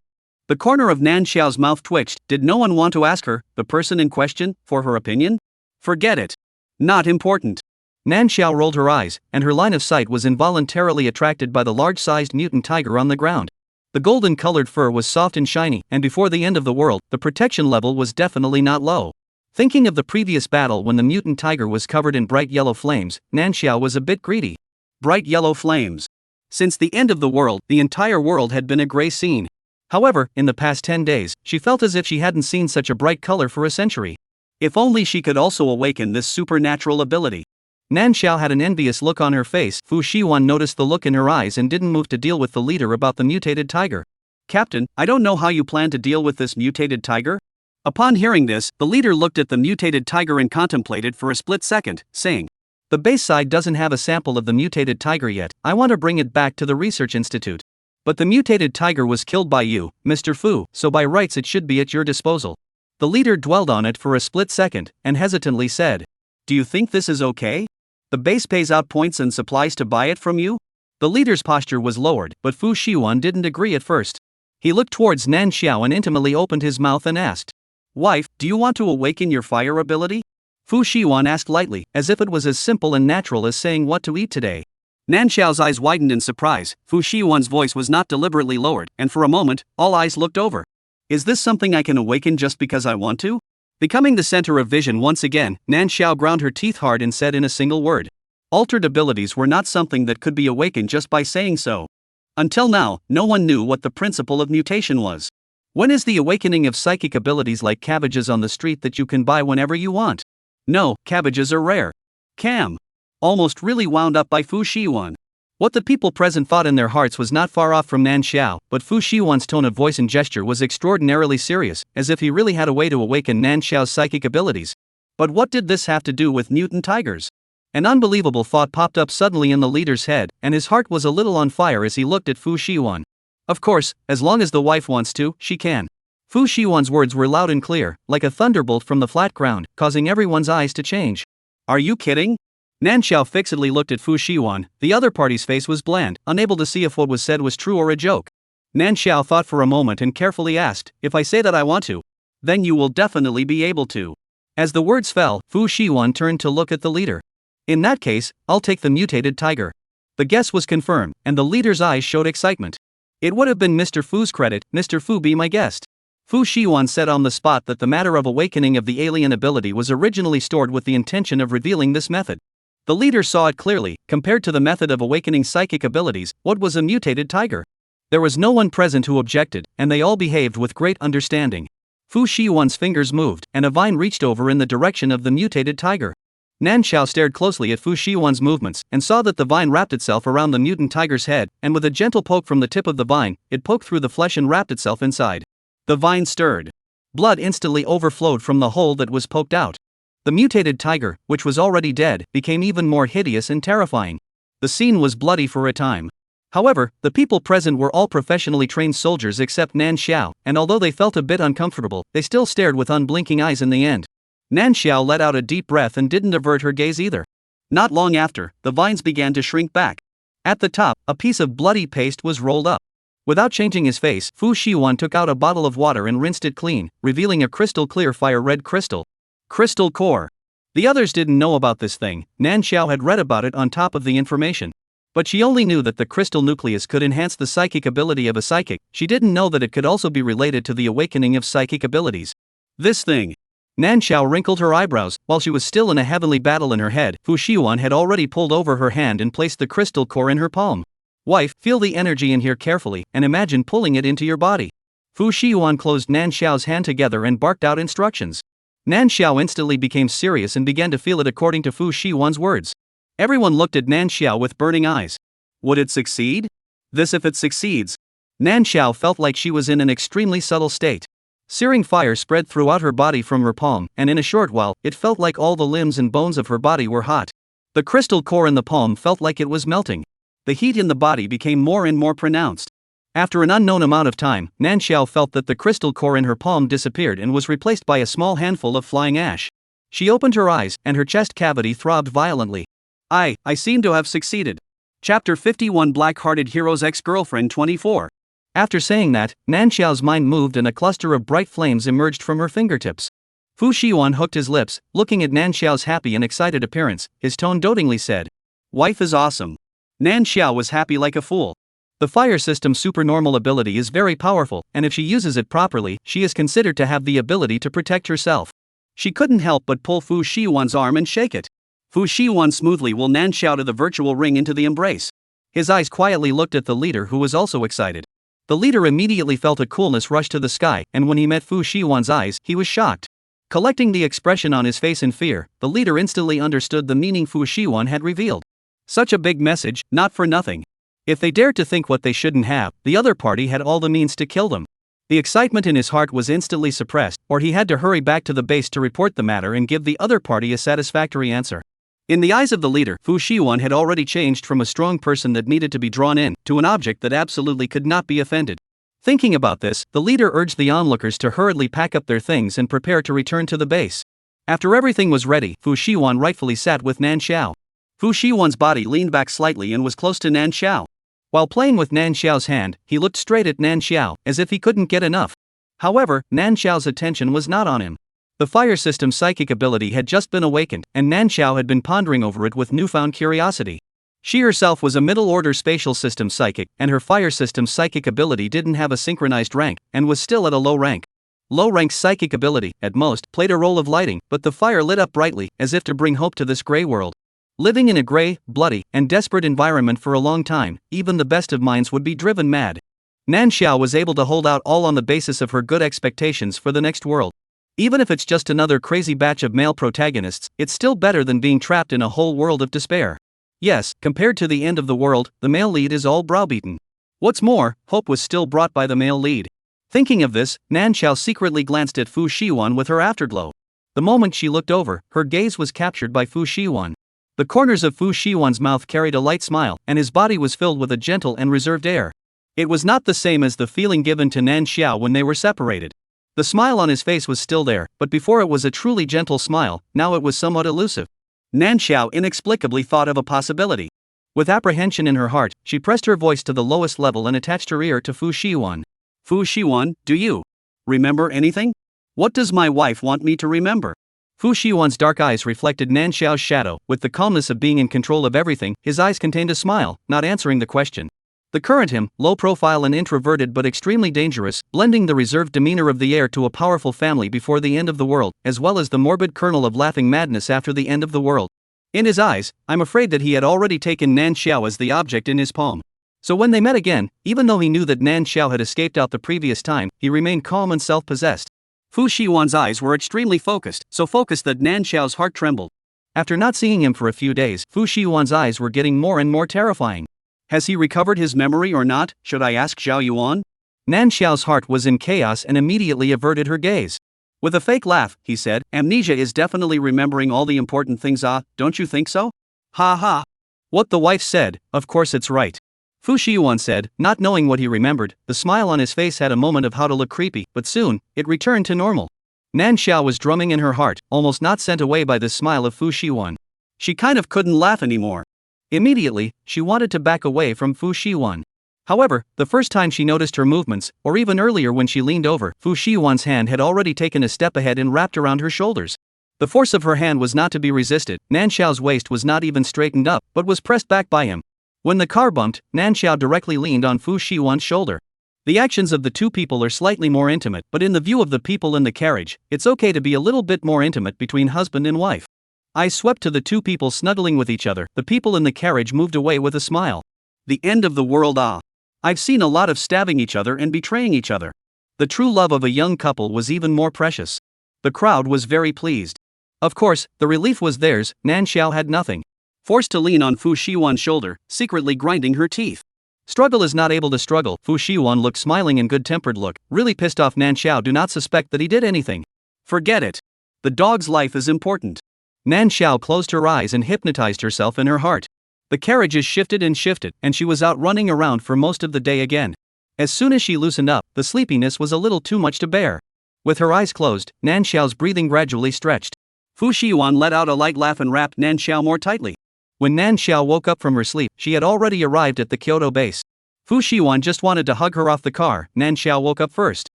[SPEAKER 1] The corner of Nan Xiao's mouth twitched. Did no one want to ask her, the person in question, for her opinion? Forget it. Not important. Nan Xiao rolled her eyes, and her line of sight was involuntarily attracted by the large-sized mutant tiger on the ground. The golden-colored fur was soft and shiny, and before the end of the world, the protection level was definitely not low. Thinking of the previous battle when the mutant tiger was covered in bright yellow flames, Nan Xiao was a bit greedy. Bright yellow flames. Since the end of the world, the entire world had been a gray scene. However, in the past 10 days, she felt as if she hadn't seen such a bright color for a century. If only she could also awaken this supernatural ability. Nan Xiao had an envious look on her face. Fu Shiwan noticed the look in her eyes and didn't move to deal with the leader about the mutated tiger. Captain, I don't know how you plan to deal with this mutated tiger? Upon hearing this, the leader looked at the mutated tiger and contemplated for a split second, saying, the base side doesn't have a sample of the mutated tiger yet. I want to bring it back to the research institute. But the mutated tiger was killed by you, Mr. Fu, so by rights it should be at your disposal. The leader dwelled on it for a split second, and hesitantly said, do you think this is okay? The base pays out points and supplies to buy it from you? The leader's posture was lowered, but Fu Shiwan didn't agree at first. He looked towards Nan Xiao and intimately opened his mouth and asked, wife, do you want to awaken your fire ability? Fu Shiwan asked lightly, as if it was as simple and natural as saying what to eat today. Nan Xiao's eyes widened in surprise. Fu Shiwan's voice was not deliberately lowered, and for a moment, all eyes looked over. Is this something I can awaken just because I want to? Becoming the center of vision once again, Nan Xiao ground her teeth hard and said in a single word. Altered abilities were not something that could be awakened just by saying so. Until now, no one knew what the principle of mutation was. When is the awakening of psychic abilities like cabbages on the street that you can buy whenever you want? No, cabbages are rare. Cam. Almost really wound up by Fu Shiwan. What the people present thought in their hearts was not far off from Nan Xiao, but Fu Shiwan's tone of voice and gesture was extraordinarily serious, as if he really had a way to awaken Nan Xiao's psychic abilities. But what did this have to do with mutant tigers? An unbelievable thought popped up suddenly in the leader's head, and his heart was a little on fire as he looked at Fu Shiwan. Of course, as long as the wife wants to, she can. Fu Shiwan's words were loud and clear, like a thunderbolt from the flat ground, causing everyone's eyes to change. Are you kidding? Nan Xiao fixedly looked at Fu Shiwan. The other party's face was bland, unable to see if what was said was true or a joke. Nan Xiao thought for a moment and carefully asked, if I say that I want to, then you will definitely be able to. As the words fell, Fu Shiwan turned to look at the leader. In that case, I'll take the mutated tiger. The guess was confirmed, and the leader's eyes showed excitement. It would have been Mr. Fu's credit. Mr. Fu, be my guest. Fu Shiwan said on the spot that the matter of awakening of the alien ability was originally stored with the intention of revealing this method. The leader saw it clearly. Compared to the method of awakening psychic abilities, what was a mutated tiger? There was no one present who objected, and they all behaved with great understanding. Fu Shiwan's fingers moved, and a vine reached over in the direction of the mutated tiger. Nan Xiao stared closely at Fu Shiwan's movements, and saw that the vine wrapped itself around the mutant tiger's head, and with a gentle poke from the tip of the vine, it poked through the flesh and wrapped itself inside. The vine stirred. Blood instantly overflowed from the hole that was poked out. The mutated tiger, which was already dead, became even more hideous and terrifying. The scene was bloody for a time. However, the people present were all professionally trained soldiers except Nan Xiao, and although they felt a bit uncomfortable, they still stared with unblinking eyes in the end. Nan Xiao let out a deep breath and didn't avert her gaze either. Not long after, the vines began to shrink back. At the top, a piece of bloody paste was rolled up. Without changing his face, Fu Shiwan took out a bottle of water and rinsed it clean, revealing a crystal clear fire-red crystal. Crystal core. The others didn't know about this thing. Nan Xiao had read about it on top of the information. But she only knew that the crystal nucleus could enhance the psychic ability of a psychic. She didn't know that it could also be related to the awakening of psychic abilities. This thing. Nan Xiao wrinkled her eyebrows. While she was still in a heavenly battle in her head, Fu Shiwan had already pulled over her hand and placed the crystal core in her palm. Wife, feel the energy in here carefully, and imagine pulling it into your body. Fu Shiwan closed Nan Xiao's hand together and barked out instructions. Nan Xiao instantly became serious and began to feel it according to Fu Shiwan's words. Everyone looked at Nan Xiao with burning eyes. Would it succeed? This if it succeeds. Nan Xiao felt like she was in an extremely subtle state. Searing fire spread throughout her body from her palm, and in a short while, it felt like all the limbs and bones of her body were hot. The crystal core in the palm felt like it was melting. The heat in the body became more and more pronounced. After an unknown amount of time, Nan Xiao felt that the crystal core in her palm disappeared and was replaced by a small handful of flying ash. She opened her eyes, and her chest cavity throbbed violently. I seem to have succeeded. Chapter 51 Black-Hearted Hero's Ex-Girlfriend 24. After saying that, Nan Xiao's mind moved and a cluster of bright flames emerged from her fingertips. Fu Shiwan hooked his lips, looking at Nan Xiao's happy and excited appearance. His tone dotingly said, "Wife is awesome." Nan Xiao was happy like a fool. The fire system's supernormal ability is very powerful, and if she uses it properly, she is considered to have the ability to protect herself. She couldn't help but pull Fu Shiwan's arm and shake it. Fu Shiwan smoothly will Nan Xiao to the virtual ring into the embrace. His eyes quietly looked at the leader, who was also excited. The leader immediately felt a coolness rush to the sky, and when he met Fu Shiwan's eyes, he was shocked. Collecting the expression on his face in fear, the leader instantly understood the meaning Fu Shiwan had revealed. Such a big message, not for nothing. If they dared to think what they shouldn't have, the other party had all the means to kill them. The excitement in his heart was instantly suppressed, or he had to hurry back to the base to report the matter and give the other party a satisfactory answer. In the eyes of the leader, Fu Shiwan had already changed from a strong person that needed to be drawn in, to an object that absolutely could not be offended. Thinking about this, the leader urged the onlookers to hurriedly pack up their things and prepare to return to the base. After everything was ready, Fu Shiwan rightfully sat with Nan Xiao. Fu Shiwan's body leaned back slightly and was close to Nan Xiao. While playing with Nan Xiao's hand, he looked straight at Nan Xiao, as if he couldn't get enough. However, Nan Xiao's attention was not on him. The fire system's psychic ability had just been awakened, and Nan Xiao had been pondering over it with newfound curiosity. She herself was a middle-order spatial system psychic, and her fire system's psychic ability didn't have a synchronized rank, and was still at a low rank. Low-rank's psychic ability, at most, played a role of lighting, but the fire lit up brightly, as if to bring hope to this gray world. Living in a gray, bloody, and desperate environment for a long time, even the best of minds would be driven mad. Nan Xiao was able to hold out all on the basis of her good expectations for the next world. Even if it's just another crazy batch of male protagonists, it's still better than being trapped in a whole world of despair. Yes, compared to the end of the world, the male lead is all browbeaten. What's more, hope was still brought by the male lead. Thinking of this, Nan Xiao secretly glanced at Fu Shiwan with her afterglow. The moment she looked over, her gaze was captured by Fu Shiwan. The corners of Fu Shiwan's mouth carried a light smile, and his body was filled with a gentle and reserved air. It was not the same as the feeling given to Nan Xiao when they were separated. The smile on his face was still there, but before it was a truly gentle smile, now it was somewhat elusive. Nan Xiao inexplicably thought of a possibility. With apprehension in her heart, she pressed her voice to the lowest level and attached her ear to Fu Shiwan. "Fu Shiwan, do you remember anything? What does my wife want me to remember?" Fu Shiwan's dark eyes reflected Nan Xiao's shadow. With the calmness of being in control of everything, his eyes contained a smile, not answering the question. The current him, low profile and introverted but extremely dangerous, blending the reserved demeanor of the heir to a powerful family before the end of the world, as well as the morbid kernel of laughing madness after the end of the world. In his eyes, I'm afraid that he had already taken Nan Xiao as the object in his palm. So when they met again, even though he knew that Nan Xiao had escaped out the previous time, he remained calm and self-possessed. Fu Shiwan's eyes were extremely focused, so focused that Nan Xiao's heart trembled. After not seeing him for a few days, Fu Shiwan's eyes were getting more and more terrifying. Has he recovered his memory or not? Should I ask Zhao Yuan? Nan Xiao's heart was in chaos and immediately averted her gaze. With a fake laugh, he said, "Amnesia is definitely remembering all the important things, don't you think so?" "Ha ha." What the wife said, of course it's right. Fu Shiwan said, not knowing what he remembered. The smile on his face had a moment of how to look creepy, but soon, it returned to normal. Nan Xiao was drumming in her heart, almost not sent away by this smile of Fu Shiwan. She kind of couldn't laugh anymore. Immediately, she wanted to back away from Fu Shiwan. However, the first time she noticed her movements, or even earlier when she leaned over, Fu Shiwan's hand had already taken a step ahead and wrapped around her shoulders. The force of her hand was not to be resisted. Nan Xiao's waist was not even straightened up, but was pressed back by him. When the car bumped, Nan Xiao directly leaned on Fu Shiwan's shoulder. The actions of the two people are slightly more intimate, but in the view of the people in the carriage, it's okay to be a little bit more intimate between husband and wife. Eyes swept to the two people snuggling with each other. The people in the carriage moved away with a smile. The end of the world, I've seen a lot of stabbing each other and betraying each other. The true love of a young couple was even more precious. The crowd was very pleased. Of course, the relief was theirs. Nan Xiao had nothing. Forced to lean on Fu Shiwan's shoulder, secretly grinding her teeth. Struggle is not able to struggle. Fu Shiwan looked smiling and good-tempered look. Really pissed off Nan Xiao do not suspect that he did anything. Forget it. The dog's life is important. Nan Xiao closed her eyes and hypnotized herself in her heart. The carriages shifted, and she was out running around for most of the day again. As soon as she loosened up, the sleepiness was a little too much to bear. With her eyes closed, Nan Xiao's breathing gradually stretched. Fu Shiwan let out a light laugh and wrapped Nan Xiao more tightly. When Nan Xiao woke up from her sleep, she had already arrived at the Kyoto base. Fu Shiwan just wanted to hug her off the car. Nan Xiao woke up first.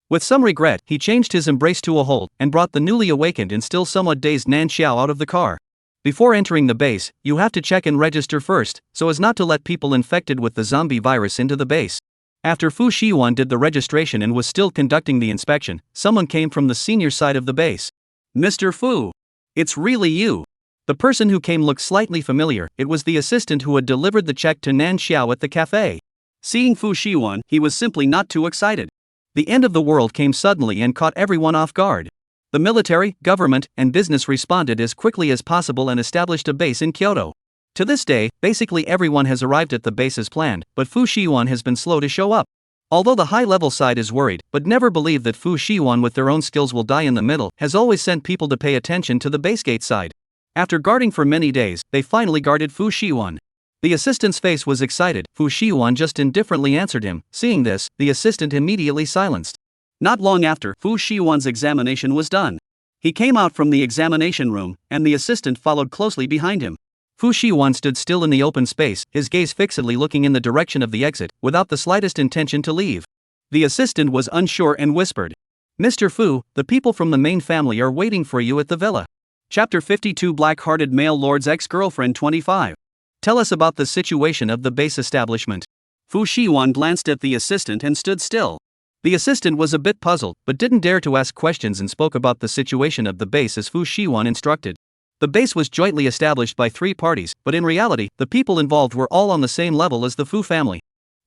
[SPEAKER 1] With some regret, he changed his embrace to a hold and brought the newly awakened and still somewhat dazed Nan Xiao out of the car. Before entering the base, you have to check and register first, so as not to let people infected with the zombie virus into the base. After Fu Shiwan did the registration and was still conducting the inspection, someone came from the senior side of the base. Mr. Fu. It's really you. The person who came looked slightly familiar. It was the assistant who had delivered the check to Nan Xiao at the cafe. Seeing Fu Shiwan, he was simply not too excited. The end of the world came suddenly and caught everyone off guard. The military, government, and business responded as quickly as possible and established a base in Kyoto. To this day, basically everyone has arrived at the base as planned, but Fu Shiwan has been slow to show up. Although the high-level side is worried, but never believe that Fu Shiwan with their own skills will die in the middle, has always sent people to pay attention to the base gate side. After guarding for many days, they finally guarded Fu Shiwan. The assistant's face was excited. Fu Shiwan just indifferently answered him. Seeing this, the assistant immediately silenced. Not long after, Fu Shiwan's examination was done. He came out from the examination room, and the assistant followed closely behind him. Fu Shiwan stood still in the open space, his gaze fixedly looking in the direction of the exit, without the slightest intention to leave. The assistant was unsure and whispered, "Mr. Fu, the people from the main family are waiting for you at the villa." Chapter 52 Black-Hearted Male Lord's Ex-Girlfriend 25. Tell us about the situation of the base establishment. Fu Shiwan glanced at the assistant and stood still. The assistant was a bit puzzled, but didn't dare to ask questions and spoke about the situation of the base as Fu Shiwan instructed. The base was jointly established by 3 parties, but in reality, the people involved were all on the same level as the Fu family.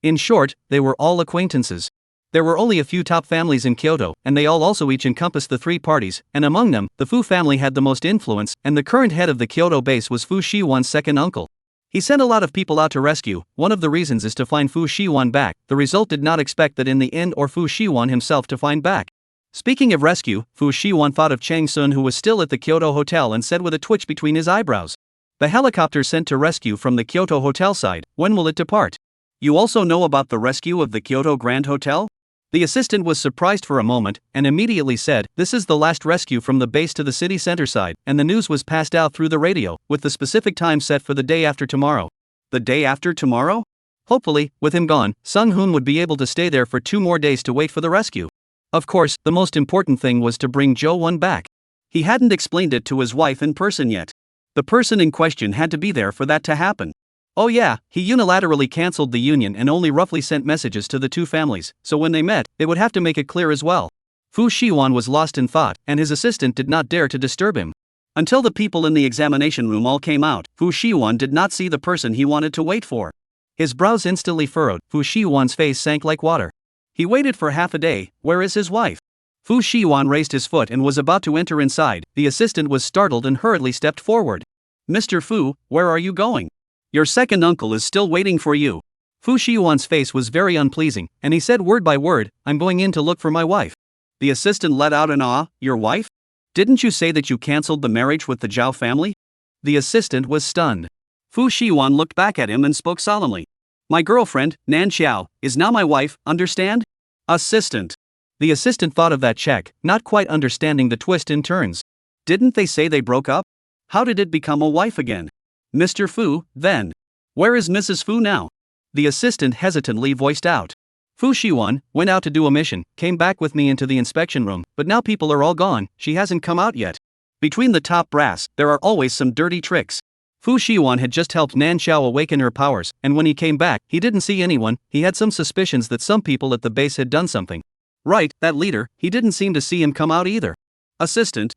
[SPEAKER 1] In short, they were all acquaintances. There were only a few top families in Kyoto, and they all also each encompassed the 3 parties, and among them, the Fu family had the most influence, and the current head of the Kyoto base was Fu Shiwan's second uncle. He sent a lot of people out to rescue. One of the reasons is to find Fu Shiwan back. The result did not expect that in the end or Fu Shiwan himself to find back. Speaking of rescue, Fu Shiwan thought of Chang Sun who was still at the Kyoto hotel and said with a twitch between his eyebrows. The helicopter sent to rescue from the Kyoto hotel side, when will it depart? You also know about the rescue of the Kyoto Grand Hotel? The assistant was surprised for a moment, and immediately said, this is the last rescue from the base to the city center side, and the news was passed out through the radio, with the specific time set for the day after tomorrow. The day after tomorrow? Hopefully, with him gone, Sung Hoon would be able to stay there for 2 more days to wait for the rescue. Of course, the most important thing was to bring Jo Won back. He hadn't explained it to his wife in person yet. The person in question had to be there for that to happen. Oh yeah, he unilaterally cancelled the union and only roughly sent messages to the 2 families, so when they met, they would have to make it clear as well. Fu Shiwan was lost in thought, and his assistant did not dare to disturb him. Until the people in the examination room all came out, Fu Shiwan did not see the person he wanted to wait for. His brows instantly furrowed, Fu Shiwan's face sank like water. He waited for half a day. Where is his wife? Fu Shiwan raised his foot and was about to enter inside. The assistant was startled and hurriedly stepped forward. Mr. Fu, where are you going? Your second uncle is still waiting for you. Fu Shiwan's face was very unpleasing, and he said word by word, I'm going in to look for my wife. The assistant let out an "Ah, your wife? Didn't you say that you cancelled the marriage with the Zhao family?" The assistant was stunned. Fu Shiwan looked back at him and spoke solemnly. My girlfriend, Nan Xiao, is now my wife, understand? Assistant. The assistant thought of that check, not quite understanding the twist and turns. Didn't they say they broke up? How did it become a wife again? Mr. Fu, then. Where is Mrs. Fu now? The assistant hesitantly voiced out. Fu Shiwan went out to do a mission, came back with me into the inspection room, but now people are all gone, she hasn't come out yet. Between the top brass, there are always some dirty tricks. Fu Shiwan had just helped Nan Xiao awaken her powers, and when he came back, he didn't see anyone. He had some suspicions that some people at the base had done something. Right, that leader, he didn't seem to see him come out either. Assistant,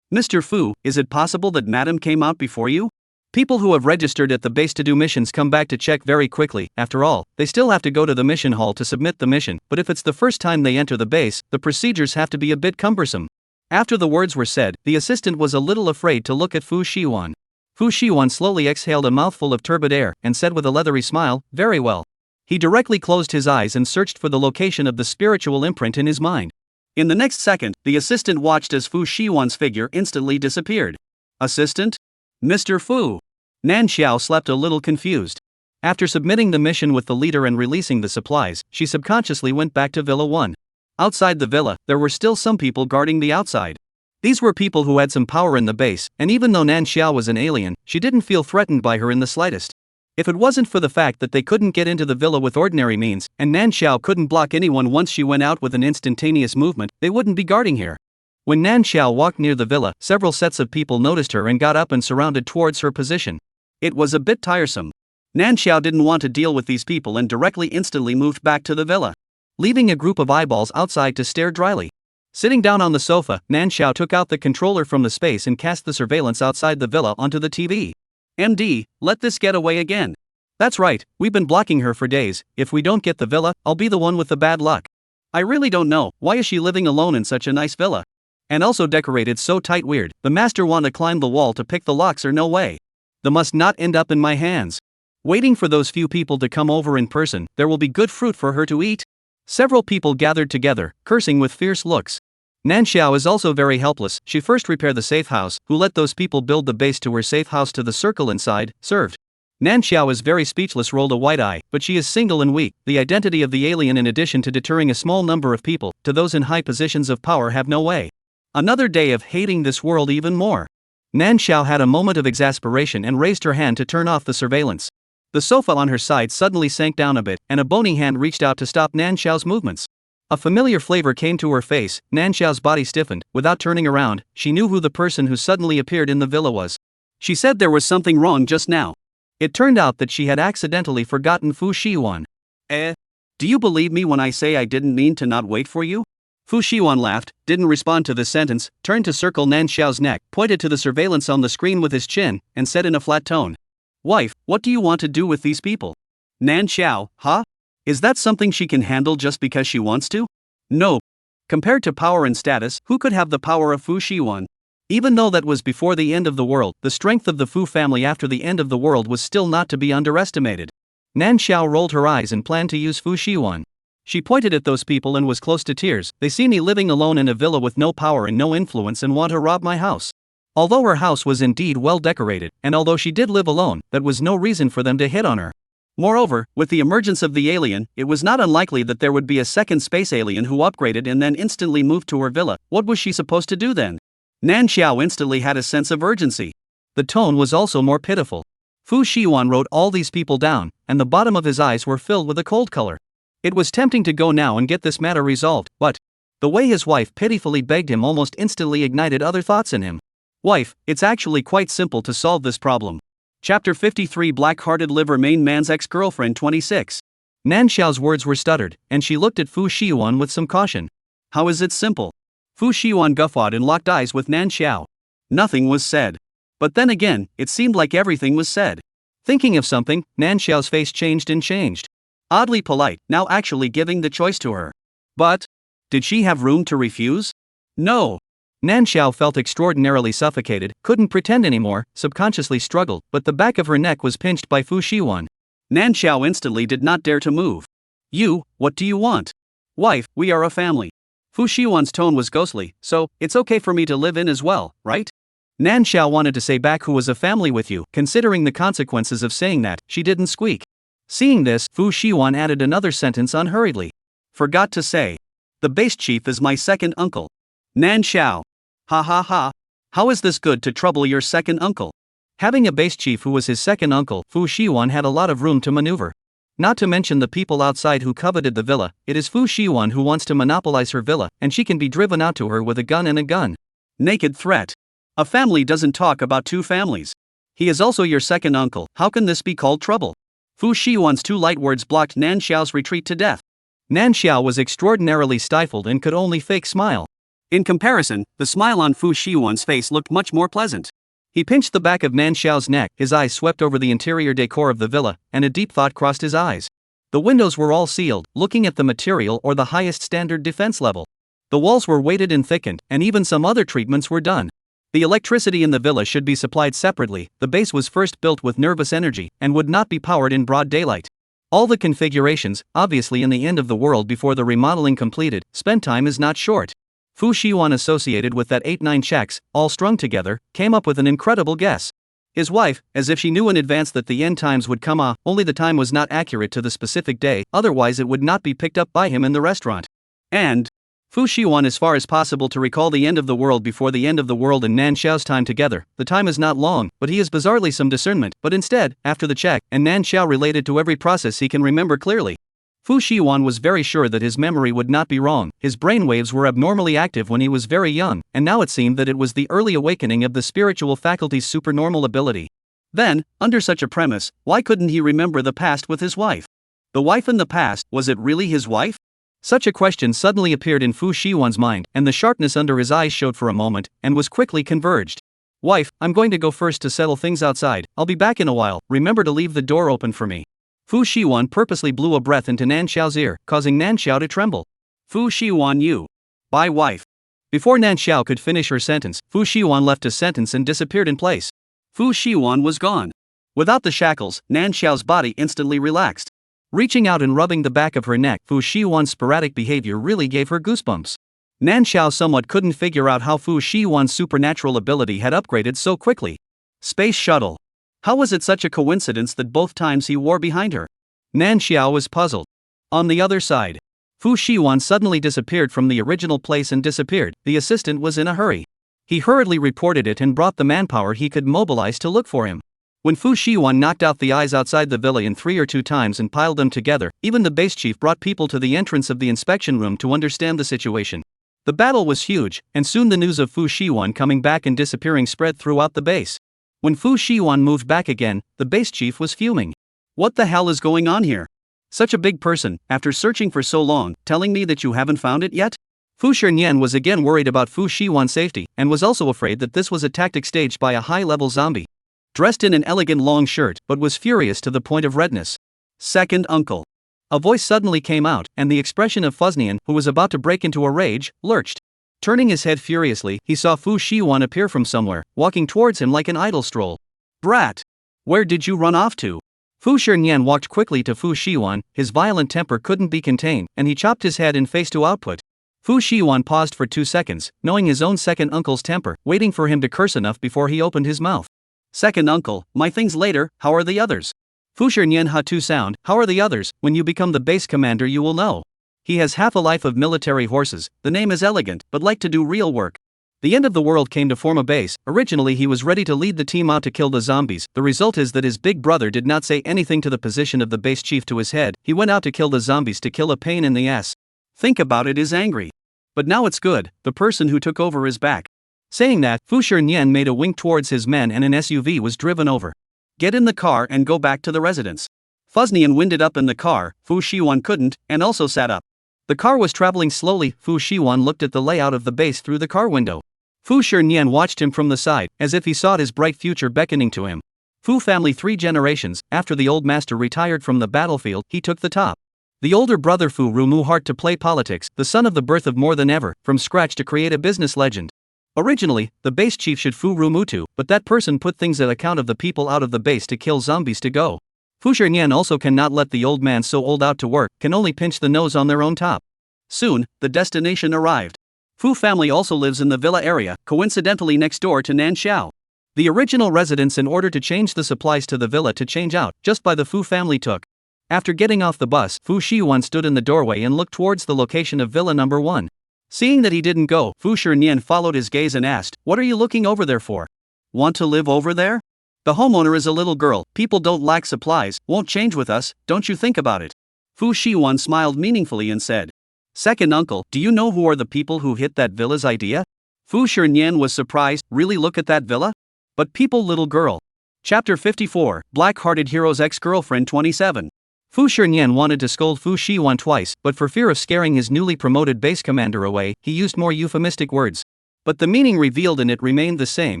[SPEAKER 1] Mr. Fu, is it possible that Madam came out before you? People who have registered at the base to do missions come back to check very quickly. After all, they still have to go to the mission hall to submit the mission, but if it's the first time they enter the base, the procedures have to be a bit cumbersome. After the words were said, the assistant was a little afraid to look at Fu Shiwan. Fu Shiwan slowly exhaled a mouthful of turbid air and said with a leathery smile, very well. He directly closed his eyes and searched for the location of the spiritual imprint in his mind. In the next second, the assistant watched as Fu Shiwan's figure instantly disappeared. Assistant? Mr. Fu. Nan Xiao slept a little confused. After submitting the mission with the leader and releasing the supplies, she subconsciously went back to Villa 1. Outside the villa, there were still some people guarding the outside. These were people who had some power in the base, and even though Nan Xiao was an alien, she didn't feel threatened by her in the slightest. If it wasn't for the fact that they couldn't get into the villa with ordinary means, and Nan Xiao couldn't block anyone once she went out with an instantaneous movement, they wouldn't be guarding here. When Nan Xiao walked near the villa, several sets of people noticed her and got up and surrounded towards her position. It was a bit tiresome. Nan Xiao didn't want to deal with these people and instantly moved back to the villa, leaving a group of eyeballs outside to stare dryly. Sitting down on the sofa, Nan Xiao took out the controller from the space and cast the surveillance outside the villa onto the TV. MD, let this get away again. That's right, we've been blocking her for days. If we don't get the villa, I'll be the one with the bad luck. I really don't know, why is she living alone in such a nice villa? And also decorated so tight weird, the master want to climb the wall to pick the locks or no way. The must not end up in my hands. Waiting for those few people to come over in person, there will be good fruit for her to eat. Several people gathered together, cursing with fierce looks. Nan Xiao is also very helpless. She first repaired the safe house, who let those people build the base to her safe house to the circle inside, served. Nan Xiao is very speechless, rolled a white eye, but she is single and weak. The identity of the alien, in addition to deterring a small number of people, to those in high positions of power, have no way. Another day of hating this world even more. Nan Xiao had a moment of exasperation and raised her hand to turn off the surveillance. The sofa on her side suddenly sank down a bit, and a bony hand reached out to stop Nan Xiao's movements. A familiar flavor came to her face. Nan Xiao's body stiffened. Without turning around, she knew who the person who suddenly appeared in the villa was. She said there was something wrong just now. It turned out that she had accidentally forgotten Fu Shiwan. Do you believe me when I say I didn't mean to not wait for you? Fu Shiwan laughed, didn't respond to this sentence, turned to circle Nan Xiao's neck, pointed to the surveillance on the screen with his chin, and said in a flat tone, "Wife, what do you want to do with these people?" Nan Xiao, huh? Is that something she can handle just because she wants to? No. Compared to power and status, who could have the power of Fu Shiwan? Even though that was before the end of the world, the strength of the Fu family after the end of the world was still not to be underestimated. Nan Xiao rolled her eyes and planned to use Fu Shiwan. She pointed at those people and was close to tears. They see me living alone in a villa with no power and no influence and want to rob my house. Although her house was indeed well decorated, and although she did live alone, that was no reason for them to hit on her. Moreover, with the emergence of the alien, it was not unlikely that there would be a second space alien who upgraded and then instantly moved to her villa. What was she supposed to do then? Nan Xiao instantly had a sense of urgency. The tone was also more pitiful. Fu Shiwan wrote all these people down, and the bottom of his eyes were filled with a cold color. It was tempting to go now and get this matter resolved, but the way his wife pitifully begged him almost instantly ignited other thoughts in him. Wife, it's actually quite simple to solve this problem. Chapter 53, Black-Hearted Liver Main Man's Ex-Girlfriend 26. Nan Xiao's words were stuttered, and she looked at Fu Shiwan with some caution. How is it simple? Fu Shiwan guffawed and locked eyes with Nan Xiao. Nothing was said. But then again, it seemed like everything was said. Thinking of something, Nan Xiao's face changed. Oddly polite, now actually giving the choice to her. But did she have room to refuse? No. Nan Xiao felt extraordinarily suffocated, couldn't pretend anymore, subconsciously struggled, but the back of her neck was pinched by Fu Shiwan. Nan Xiao instantly did not dare to move. You, what do you want? Wife, we are a family. Fu Shiwan's tone was ghostly, so, it's okay for me to live in as well, right? Nan Xiao wanted to say back who was a family with you. Considering the consequences of saying that, she didn't squeak. Seeing this, Fu Shiwan added another sentence unhurriedly. Forgot to say. The base chief is my second uncle. Nan Xiao. Ha ha ha. How is this good to trouble your second uncle? Having a base chief who was his second uncle, Fu Shiwan had a lot of room to maneuver. Not to mention the people outside who coveted the villa. It is Fu Shiwan who wants to monopolize her villa, and she can be driven out to her with a gun and a gun. Naked threat. A family doesn't talk about two families. He is also your second uncle. How can this be called trouble? Fu Shiwan's two light words blocked Nan Xiao's retreat to death. Nan Xiao was extraordinarily stifled and could only fake smile. In comparison, the smile on Fu Shiwan's face looked much more pleasant. He pinched the back of Nan Xiao's neck, his eyes swept over the interior decor of the villa, and a deep thought crossed his eyes. The windows were all sealed, looking at the material or the highest standard defense level. The walls were weighted and thickened, and even some other treatments were done. The electricity in the villa should be supplied separately. The base was first built with nervous energy, and would not be powered in broad daylight. All the configurations, obviously in the end of the world before the remodeling completed, spent time is not short. Fu Shiwan associated with that 8-9 checks, all strung together, came up with an incredible guess. His wife, as if she knew in advance that the end times would come only the time was not accurate to the specific day, otherwise it would not be picked up by him in the restaurant. And Fu Shiwan as far as possible to recall the end of the world before the end of the world and Nan Xiao's time together. The time is not long, but he has bizarrely some discernment, but instead, after the check, and Nan Xiao related to every process he can remember clearly. Fu Shiwan was very sure that his memory would not be wrong. His brainwaves were abnormally active when he was very young, and now it seemed that it was the early awakening of the spiritual faculty's supernormal ability. Then, under such a premise, why couldn't he remember the past with his wife? The wife in the past, was it really his wife? Such a question suddenly appeared in Fu Shiwan's mind, and the sharpness under his eyes showed for a moment, and was quickly converged. Wife, I'm going to go first to settle things outside. I'll be back in a while. Remember to leave the door open for me. Fu Shiwan purposely blew a breath into Nan Xiao's ear, causing Nan Xiao to tremble. Fu Shiwan, you. Bye, wife. Before Nan Xiao could finish her sentence, Fu Shiwan left his sentence and disappeared in place. Fu Shiwan was gone. Without the shackles, Nan Xiao's body instantly relaxed. Reaching out and rubbing the back of her neck, Fu Shiwan's sporadic behavior really gave her goosebumps. Nan Xiao somewhat couldn't figure out how Fu Shiwan's supernatural ability had upgraded so quickly. Space shuttle. How was it such a coincidence that both times he wore behind her? Nan Xiao was puzzled. On the other side, Fu Shiwan suddenly disappeared from the original place and disappeared. The assistant was in a hurry. He hurriedly reported it and brought the manpower he could mobilize to look for him. When Fu Shiwan knocked out the eyes outside the villa in 3 or 2 times and piled them together, even the base chief brought people to the entrance of the inspection room to understand the situation. The battle was huge, and soon the news of Fu Shiwan coming back and disappearing spread throughout the base. When Fu Shiwan moved back again, the base chief was fuming. What the hell is going on here? Such a big person, after searching for so long, telling me that you haven't found it yet? Fu Shernyan was again worried about Fu Shiwan's safety, and was also afraid that this was a tactic staged by a high-level zombie. Dressed in an elegant long shirt, but was furious to the point of redness. Second uncle. A voice suddenly came out, and the expression of Fuznian, who was about to break into a rage, lurched. Turning his head furiously, he saw Fu Shiwan appear from somewhere, walking towards him like an idle stroll. Brat! Where did you run off to? Fu Shernyan walked quickly to Fu Shiwan, his violent temper couldn't be contained, and he chopped his head in face to output. Fu Shiwan paused for 2 seconds, knowing his own second uncle's temper, waiting for him to curse enough before he opened his mouth. Second uncle, my things later, how are the others? Fu Shernyan ha tu sound, how are the others? When you become the base commander you will know. He has half a life of military horses, the name is elegant, but like to do real work. The end of the world came to form a base. Originally he was ready to lead the team out to kill the zombies. The result is that his big brother did not say anything to the position of the base chief to his head. He went out to kill the zombies to kill a pain in the ass. Think about it, is angry. But now it's good, the person who took over is back. Saying that, Fu Shernyan made a wink towards his men and an SUV was driven over. Get in the car and go back to the residence. Fuznian winded up in the car, Fu Shiwan couldn't, and also sat up. The car was traveling slowly. Fu Shiwan looked at the layout of the base through the car window. Fu Shernyan watched him from the side, as if he sought his bright future beckoning to him. Fu family 3 generations, after the old master retired from the battlefield, he took the top. The older brother Fu Ru moved hard to play politics, the son of the birth of more than ever, from scratch to create a business legend. Originally, the base chief should Fu Ru Mutu, but that person put things at account of the people out of the base to kill zombies to go. Fu Shernyan also cannot let the old man so old out to work, can only pinch the nose on their own top. Soon, the destination arrived. Fu family also lives in the villa area, coincidentally next door to Nan Xiao. The original residence in order to change the supplies to the villa to change out, just by the Fu family took. After getting off the bus, Fu Shiwan stood in the doorway and looked towards the location of villa number 1. Seeing that he didn't go, Fu Shernyan followed his gaze and asked, what are you looking over there for? Want to live over there? The homeowner is a little girl, people don't lack supplies, won't change with us, don't you think about it. Fu Shiwan smiled meaningfully and said, Second uncle, do you know who are the people who hit that villa's idea? Fu Shernyan was surprised, really look at that villa? But people little girl. Chapter 54, Black-Hearted Hero's Ex-Girlfriend 27. Fu Shernyan wanted to scold Fu Shiwan twice, but for fear of scaring his newly promoted base commander away, he used more euphemistic words. But the meaning revealed in it remained the same,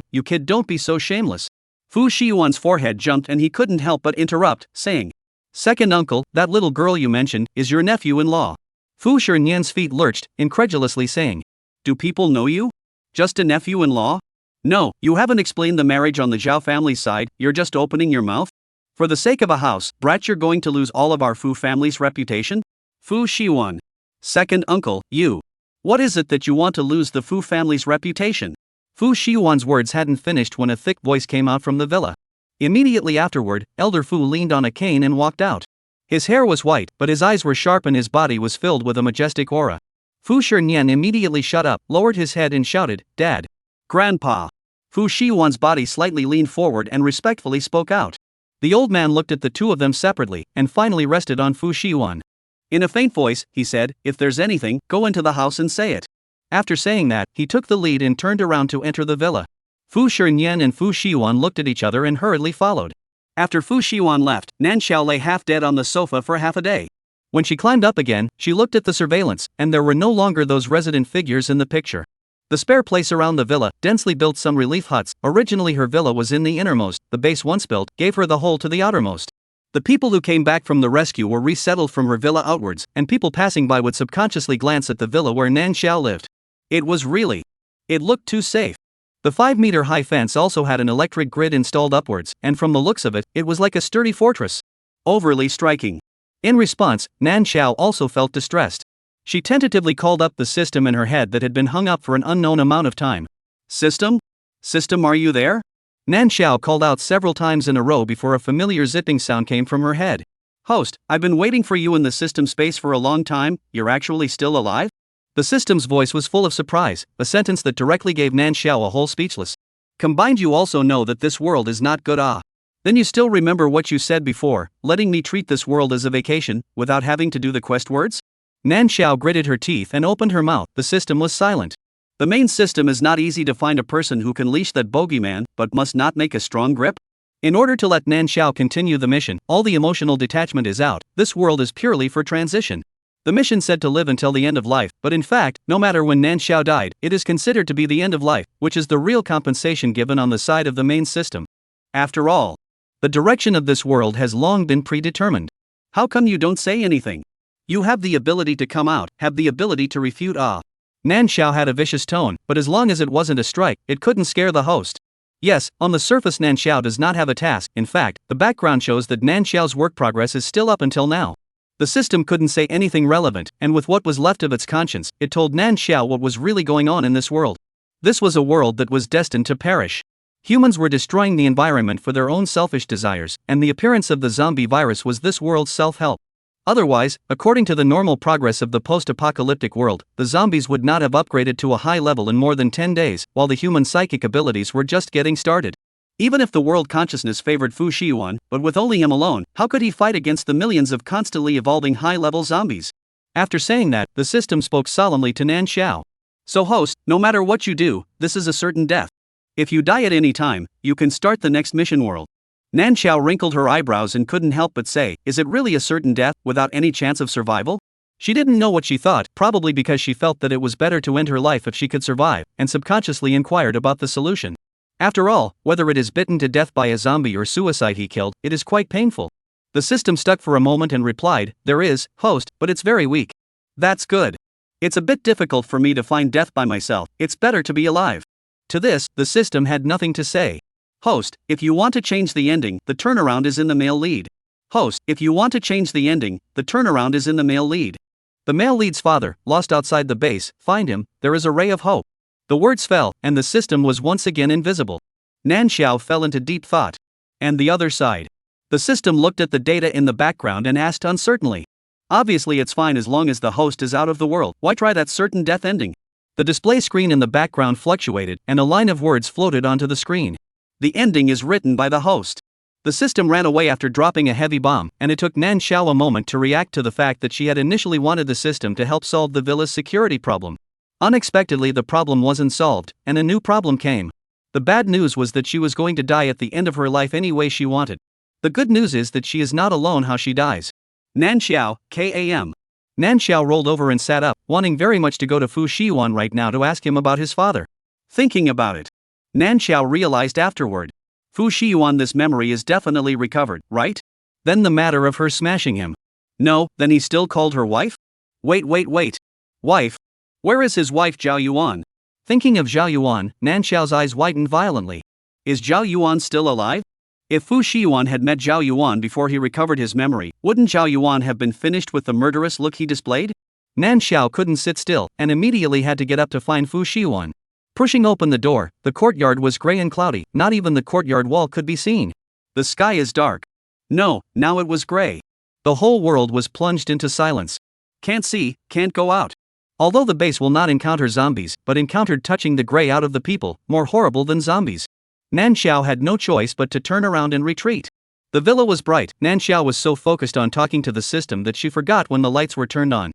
[SPEAKER 1] you kid don't be so shameless. Fu Shiwan's forehead jumped and he couldn't help but interrupt, saying, Second uncle, that little girl you mentioned, is your nephew-in-law. Fu Shernyan's feet lurched, incredulously saying, Do people know you? Just a nephew-in-law? No, you haven't explained the marriage on the Zhao family's side, you're just opening your mouth? For the sake of a house, brat, you're going to lose all of our Fu family's reputation? Fu Shiwan. Second uncle, you. What is it that you want to lose the Fu family's reputation? Fu Shiwan's words hadn't finished when a thick voice came out from the villa. Immediately afterward, Elder Fu leaned on a cane and walked out. His hair was white, but his eyes were sharp and his body was filled with a majestic aura. Fu Shinian immediately shut up, lowered his head and shouted, "Dad." "Grandpa." Fu Shiwan's body slightly leaned forward and respectfully spoke out. The old man looked at the two of them separately, and finally rested on Fu Shiwan. In a faint voice, he said, "If there's anything, go into the house and say it." After saying that, he took the lead and turned around to enter the villa. Fu Shinian and Fu Shiwan looked at each other and hurriedly followed. After Fu Shiwan left, Nan Xiao lay half dead on the sofa for half a day. When she climbed up again, she looked at the surveillance, and there were no longer those resident figures in the picture. The spare place around the villa, densely built some relief huts. Originally her villa was in the innermost, the base once built, gave her the whole to the outermost. The people who came back from the rescue were resettled from her villa outwards, and people passing by would subconsciously glance at the villa where Nan Xiao lived. It looked too safe. The 5-meter-high fence also had an electric grid installed upwards, and from the looks of it, it was like a sturdy fortress. Overly striking. In response, Nan Xiao also felt distressed. She tentatively called up the system in her head that had been hung up for an unknown amount of time. "System? System, are you there?" Nan Xiao called out several times in a row before a familiar zipping sound came from her head. "Host, I've been waiting for you in the system space for a long time. You're actually still alive?" The system's voice was full of surprise, a sentence that directly gave Nan Xiao a whole speechless. "Combined, you also know that this world is not good. Then you still remember what you said before, letting me treat this world as a vacation, without having to do the quest words?" Nan Xiao gritted her teeth and opened her mouth. The system was silent. "The main system is not easy to find a person who can leash that bogeyman, but must not make a strong grip." In order to let Nan Xiao continue the mission, all the emotional detachment is out. This world is purely for transition. The mission said to live until the end of life, but in fact, no matter when Nan Xiao died, it is considered to be the end of life, which is the real compensation given on the side of the main system. After all, the direction of this world has long been predetermined. How come you don't say anything? You have the ability to come out, have the ability to refute. Nan Xiao had a vicious tone, but as long as it wasn't a strike, it couldn't scare the host. Yes, on the surface Nan Xiao does not have a task. In fact, the background shows that Nan Xiao's work progress is still up until now. The system couldn't say anything relevant, and with what was left of its conscience, it told Nan Xiao what was really going on in this world. This was a world that was destined to perish. Humans were destroying the environment for their own selfish desires, and the appearance of the zombie virus was this world's self-help. Otherwise, according to the normal progress of the post-apocalyptic world, the zombies would not have upgraded to a high level in more than 10 days, while the human psychic abilities were just getting started. Even if the world consciousness favored Fu Shiwan, but with only him alone, how could he fight against the millions of constantly evolving high-level zombies? After saying that, the system spoke solemnly to Nan Xiao. "So host, no matter what you do, this is a certain death. If you die at any time, you can start the next mission world." Nan Xiao wrinkled her eyebrows and couldn't help but say, "Is it really a certain death, without any chance of survival?" She didn't know what she thought, probably because she felt that it was better to end her life if she could survive, and subconsciously inquired about the solution. After all, whether it is bitten to death by a zombie or suicide he killed, it is quite painful. The system stuck for a moment and replied, "There is, host, but it's very weak." "That's good. It's a bit difficult for me to find death by myself. It's better to be alive." To this, the system had nothing to say. "Host, if you want to change the ending, the turnaround is in the male lead." "Host, if you want to change the ending, the turnaround is in the male lead." The male lead's father, lost outside the base, find him, there is a ray of hope. The words fell, and the system was once again invisible. Nan Xiao fell into deep thought. And the other side. The system looked at the data in the background and asked uncertainly. "Obviously it's fine as long as the host is out of the world. Why try that certain death ending?" The display screen in the background fluctuated, and a line of words floated onto the screen. "The ending is written by the host." The system ran away after dropping a heavy bomb, and it took Nan Xiao a moment to react to the fact that she had initially wanted the system to help solve the villa's security problem. Unexpectedly, the problem wasn't solved, and a new problem came. The bad news was that she was going to die at the end of her life any way she wanted. The good news is that she is not alone how she dies. Nan Xiao, Kam. Nan Xiao rolled over and sat up, wanting very much to go to Fu Shiwan right now to ask him about his father. Thinking about it, Nan Xiao realized afterward. Fu Shiyuan, this memory is definitely recovered, right? Then the matter of her smashing him. No, then he still called her wife? Wait. Wife? Where is his wife Zhao Yuan? Thinking of Zhao Yuan, Nan Xiao's eyes widened violently. Is Zhao Yuan still alive? If Fu Shiyuan had met Zhao Yuan before he recovered his memory, wouldn't Zhao Yuan have been finished with the murderous look he displayed? Nan Xiao couldn't sit still, and immediately had to get up to find Fu Shiyuan. Pushing open the door, the courtyard was gray and cloudy, not even the courtyard wall could be seen. The sky is dark. No, now it was gray. The whole world was plunged into silence. Can't see, can't go out. Although the base will not encounter zombies, but encountered touching the gray out of the people, more horrible than zombies. Nan Xiao had no choice but to turn around and retreat. The villa was bright. Nan Xiao was so focused on talking to the system that she forgot when the lights were turned on.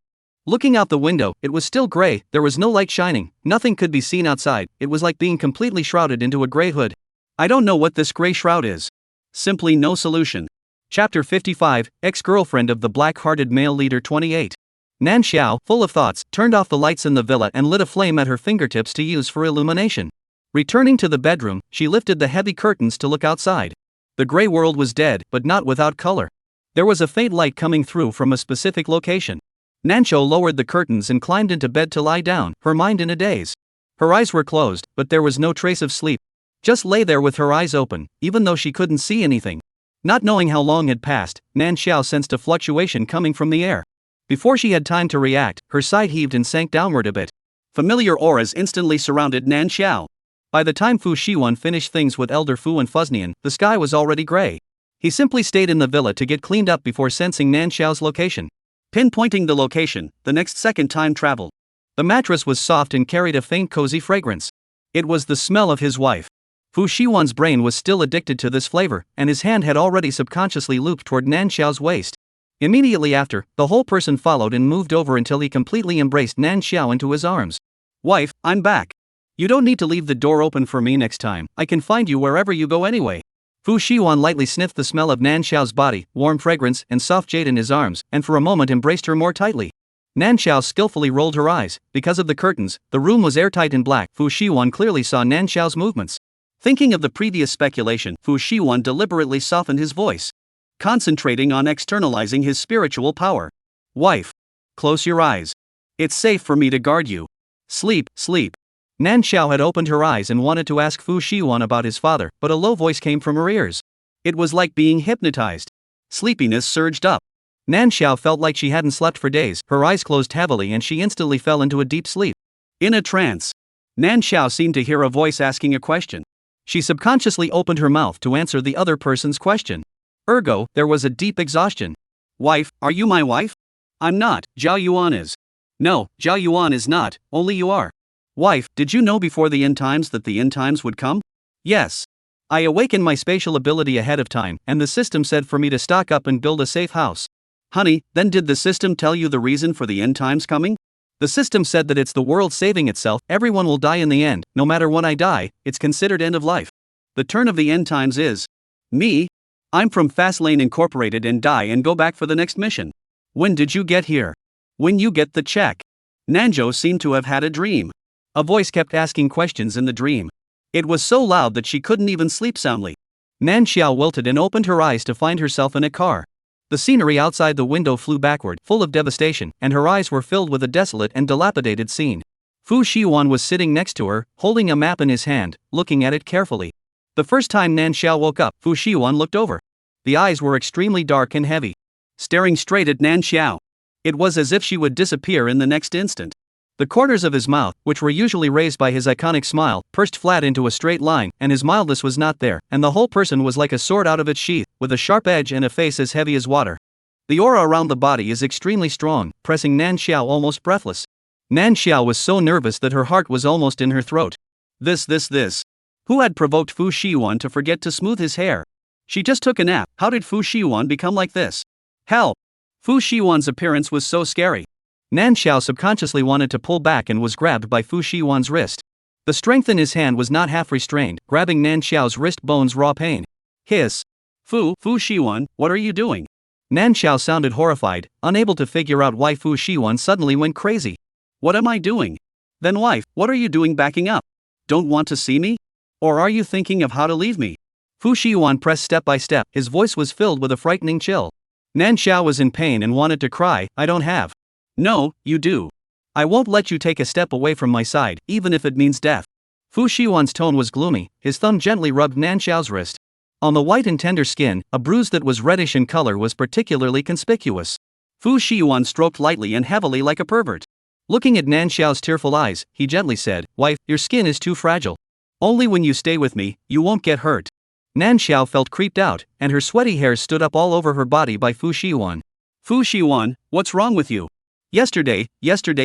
[SPEAKER 1] Looking out the window, it was still gray, there was no light shining, nothing could be seen outside, it was like being completely shrouded into a gray hood. I don't know what this gray shroud is. Simply no solution. Chapter 55, Ex-Girlfriend of the Black-Hearted Male Leader 28. Nan Xiao, full of thoughts, turned off the lights in the villa and lit a flame at her fingertips to use for illumination. Returning to the bedroom, she lifted the heavy curtains to look outside. The gray world was dead, but not without color. There was a faint light coming through from a specific location. Nancho lowered the curtains and climbed into bed to lie down, her mind in a daze. Her eyes were closed, but there was no trace of sleep. Just lay there with her eyes open, even though she couldn't see anything. Not knowing how long had passed, Nan Xiao sensed a fluctuation coming from the air. Before she had time to react, her side heaved and sank downward a bit. Familiar auras instantly surrounded Nan Xiao. By the time Fu Shiwan finished things with Elder Fu and Fuznian, the sky was already gray. He simply stayed in the villa to get cleaned up before sensing Nan Xiao's location. Pinpointing the location, the next second time traveled. The mattress was soft and carried a faint cozy fragrance. It was the smell of his wife. Fu Shiwan's brain was still addicted to this flavor, and his hand had already subconsciously looped toward Nan Xiao's waist. Immediately after, the whole person followed and moved over until he completely embraced Nan Xiao into his arms. Wife, I'm back. You don't need to leave the door open for me next time, I can find you wherever you go anyway. Fu Shiwan lightly sniffed the smell of Nan Xiao's body, warm fragrance and soft jade in his arms, and for a moment embraced her more tightly. Nan Xiao skillfully rolled her eyes. Because of the curtains, the room was airtight and black. Fu Shiwan clearly saw Nan Xiao's movements. Thinking of the previous speculation, Fu Shiwan deliberately softened his voice, concentrating on externalizing his spiritual power. Wife, close your eyes. It's safe for me to guard you. Sleep, sleep. Nan Xiao had opened her eyes and wanted to ask Fu Shiwan about his father, but a low voice came from her ears. It was like being hypnotized. Sleepiness surged up. Nan Xiao felt like she hadn't slept for days, her eyes closed heavily and she instantly fell into a deep sleep. In a trance, Nan Xiao seemed to hear a voice asking a question. She subconsciously opened her mouth to answer the other person's question. Ergo, there was a deep exhaustion. Wife, are you my wife? I'm not, Zhao Yuan is. No, Zhao Yuan is not, only you are. Wife, did you know before the end times that the end times would come? Yes. I awakened my spatial ability ahead of time, and the system said for me to stock up and build a safe house. Honey, then did the system tell you the reason for the end times coming? The system said that it's the world saving itself, everyone will die in the end, no matter when I die, it's considered end of life. The turn of the end times is me. I'm from Fastlane Incorporated and die and go back for the next mission. When did you get here? When you get the check. Nanjo seemed to have had a dream. A voice kept asking questions in the dream. It was so loud that she couldn't even sleep soundly. Nan Xiao wilted and opened her eyes to find herself in a car. The scenery outside the window flew backward, full of devastation, and her eyes were filled with a desolate and dilapidated scene. Fu Shiwan was sitting next to her, holding a map in his hand, looking at it carefully. The first time Nan Xiao woke up, Fu Shiwan looked over. The eyes were extremely dark and heavy, staring straight at Nan Xiao. It was as if she would disappear in the next instant. The corners of his mouth, which were usually raised by his iconic smile, pursed flat into a straight line, and his mildness was not there, and the whole person was like a sword out of its sheath, with a sharp edge and a face as heavy as water. The aura around the body is extremely strong, pressing Nan Xiao almost breathless. Nan Xiao was so nervous that her heart was almost in her throat. This. Who had provoked Fu Shiwan to forget to smooth his hair? She just took a nap, how did Fu Shiwan become like this? Hell! Fu Shiwan's appearance was so scary. Nan Xiao subconsciously wanted to pull back and was grabbed by Fu Shiwan's wrist. The strength in his hand was not half restrained, grabbing Nan Xiao's wrist bones raw pain. Hiss. Fu Shiwan, what are you doing? Nan Xiao sounded horrified, unable to figure out why Fu Shiwan suddenly went crazy. What am I doing? Then wife, what are you doing backing up? Don't want to see me? Or are you thinking of how to leave me? Fu Shiwan pressed step by step, his voice was filled with a frightening chill. Nan Xiao was in pain and wanted to cry, I don't have. No, you do. I won't let you take a step away from my side, even if it means death. Fu Shiwan's tone was gloomy, his thumb gently rubbed Nan Xiao's wrist. On the white and tender skin, a bruise that was reddish in color was particularly conspicuous. Fu Shiwan stroked lightly and heavily like a pervert. Looking at Nan Xiao's tearful eyes, he gently said, Wife, your skin is too fragile. Only when you stay with me, you won't get hurt. Nan Xiao felt creeped out, and her sweaty hairs stood up all over her body by Fu Shiwan. Fu Shiwan, what's wrong with you? Yesterday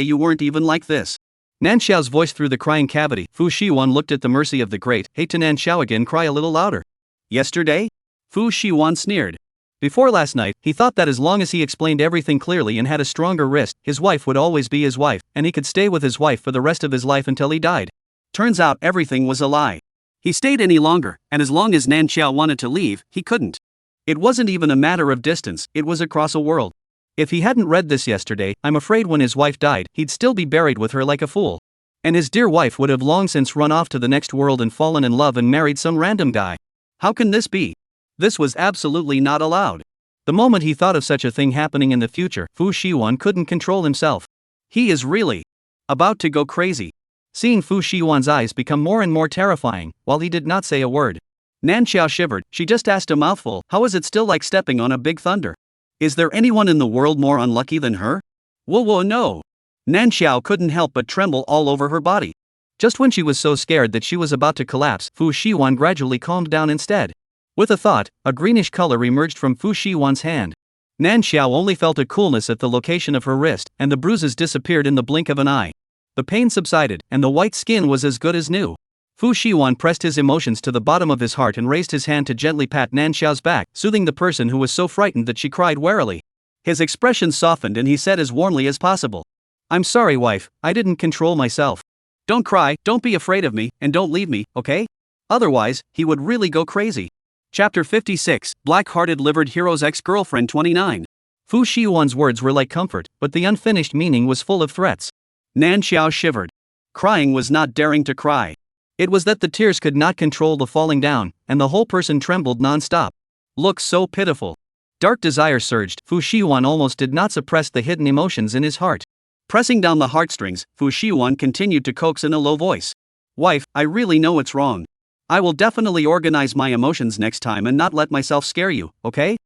[SPEAKER 1] you weren't even like this. Nanxiao's voice through the crying cavity. Fu Shiwan looked at the mercy of the great. Hate to Nanxiao again cry a little louder. Yesterday? Fu Shiwan sneered. Before last night, he thought that as long as he explained everything clearly and had a stronger wrist, his wife would always be his wife, and he could stay with his wife for the rest of his life until he died. Turns out everything was a lie. He stayed any longer, and as long as Nanxiao wanted to leave, he couldn't. It wasn't even a matter of distance, it was across a world. If he hadn't read this yesterday, I'm afraid when his wife died, he'd still be buried with her like a fool. And his dear wife would have long since run off to the next world and fallen in love and married some random guy. How can this be? This was absolutely not allowed. The moment he thought of such a thing happening in the future, Fu Shiwan couldn't control himself. He is really about to go crazy. Seeing Fu Shiwan's eyes become more and more terrifying, while he did not say a word. Nanxiao shivered. She just asked a mouthful. How is it still like stepping on a big thunder? Is there anyone in the world more unlucky than her? Whoa, no. Nanxiao couldn't help but tremble all over her body. Just when she was so scared that she was about to collapse, Fu Shiwan gradually calmed down instead. With a thought, a greenish color emerged from Fu Shiwan's hand. Nanxiao only felt a coolness at the location of her wrist, and the bruises disappeared in the blink of an eye. The pain subsided, and the white skin was as good as new. Fu Shiwan pressed his emotions to the bottom of his heart and raised his hand to gently pat Nanxiao's back, soothing the person who was so frightened that she cried warily. His expression softened and he said as warmly as possible, "I'm sorry, wife, I didn't control myself. Don't cry, don't be afraid of me, and don't leave me, okay? Otherwise, he would really go crazy." Chapter 56, Black-Hearted Livered Hero's Ex-Girlfriend 29. Fu Shiwan's words were like comfort, but the unfinished meaning was full of threats. Nanxiao shivered. Crying was not daring to cry. It was that the tears could not control the falling down, and the whole person trembled non-stop. Look so pitiful. Dark desire surged. Fu Shiwan almost did not suppress the hidden emotions in his heart. Pressing down the heartstrings, Fu Shiwan continued to coax in a low voice. "Wife, I really know it's wrong. I will definitely organize my emotions next time and not let myself scare you, okay?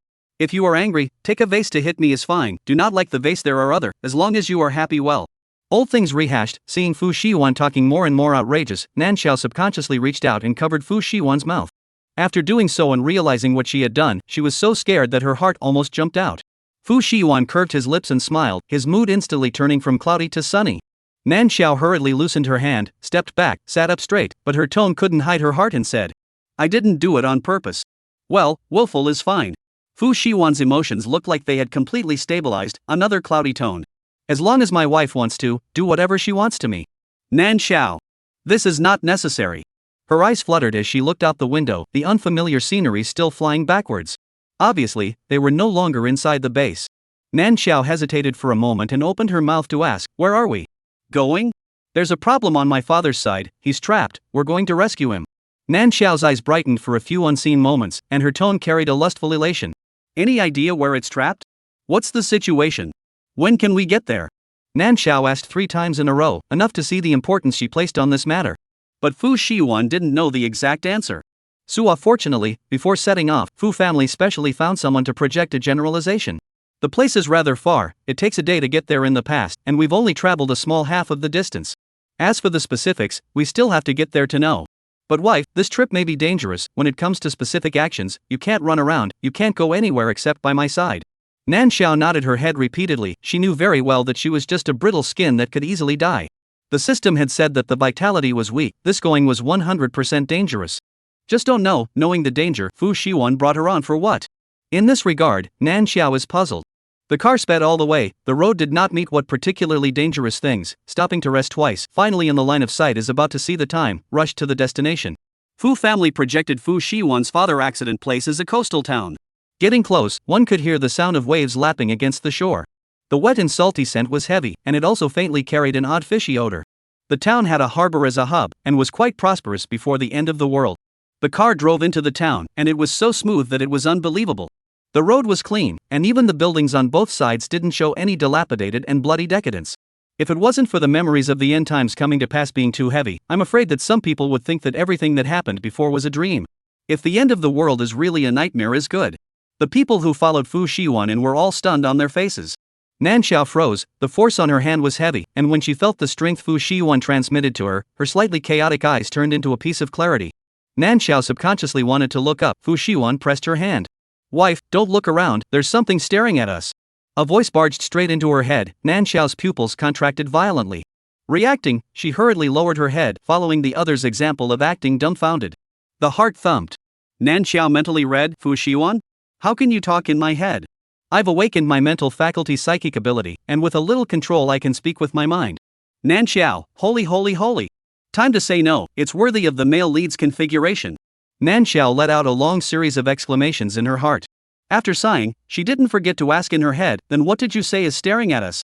[SPEAKER 1] If you are angry, take a vase to hit me is fine. Do not like the vase, there are other, as long as you are happy well." Old things rehashed. Seeing Fu Shiwan talking more and more outrageous, Nanxiao subconsciously reached out and covered Fu Shiwan's mouth. After doing so and realizing what she had done, she was so scared that her heart almost jumped out. Fu Shiwan curved his lips and smiled, his mood instantly turning from cloudy to sunny. Nanxiao hurriedly loosened her hand, stepped back, sat up straight, but her tone couldn't hide her heart and said, "I didn't do it on purpose." "Well, willful is fine." Fu Shiwan's emotions looked like they had completely stabilized, another cloudy tone. "As long as my wife wants to, do whatever she wants to me." "Nanxiao, this is not necessary." Her eyes fluttered as she looked out the window, the unfamiliar scenery still flying backwards. Obviously, they were no longer inside the base. Nanxiao hesitated for a moment and opened her mouth to ask, "Where are we going?" "There's a problem on my father's side, he's trapped, we're going to rescue him." Nanxiao's eyes brightened for a few unseen moments, and her tone carried a lustful elation. "Any idea where it's trapped? What's the situation? When can we get there?" Nanxiao asked 3 times in a row, enough to see the importance she placed on this matter. But Fu Shiwan didn't know the exact answer. Fortunately, before setting off, Fu family specially found someone to project a generalization. "The place is rather far, it takes a day to get there in the past, and we've only traveled a small half of the distance. As for the specifics, we still have to get there to know. But wife, this trip may be dangerous. When it comes to specific actions, you can't run around, you can't go anywhere except by my side." Nanxiao nodded her head repeatedly. She knew very well that she was just a brittle skin that could easily die. The system had said that the vitality was weak, this going was 100% dangerous. Just don't know, knowing the danger, Fu Shiwan brought her on for what? In this regard, Nanxiao is puzzled. The car sped all the way, the road did not meet what particularly dangerous things, stopping to rest twice, finally in the line of sight is about to see the time, rushed to the destination. Fu family projected Fu Shiwan's father accident place as a coastal town. Getting close, one could hear the sound of waves lapping against the shore. The wet and salty scent was heavy, and it also faintly carried an odd fishy odor. The town had a harbor as a hub, and was quite prosperous before the end of the world. The car drove into the town, and it was so smooth that it was unbelievable. The road was clean, and even the buildings on both sides didn't show any dilapidated and bloody decadence. If it wasn't for the memories of the end times coming to pass being too heavy, I'm afraid that some people would think that everything that happened before was a dream. If the end of the world is really a nightmare is good. The people who followed Fu Shiwan in were all stunned on their faces. Nanxiao froze, the force on her hand was heavy, and when she felt the strength Fu Shiwan transmitted to her, her slightly chaotic eyes turned into a piece of clarity. Nanxiao subconsciously wanted to look up. Fu Shiwan pressed her hand. "Wife, don't look around, there's something staring at us." A voice barged straight into her head. Nan Xiao's pupils contracted violently. Reacting, she hurriedly lowered her head, following the other's example of acting dumbfounded. The heart thumped. Nan Xiao mentally read, Fu Shiwan? How can you talk in my head? I've awakened my mental faculty psychic ability, and with a little control I can speak with my mind. Nan Xiao, holy holy holy. Time to say no, it's worthy of the male lead's configuration. Nan Xiao let out a long series of exclamations in her heart. After sighing, she didn't forget to ask in her head, then what did you say is staring at us?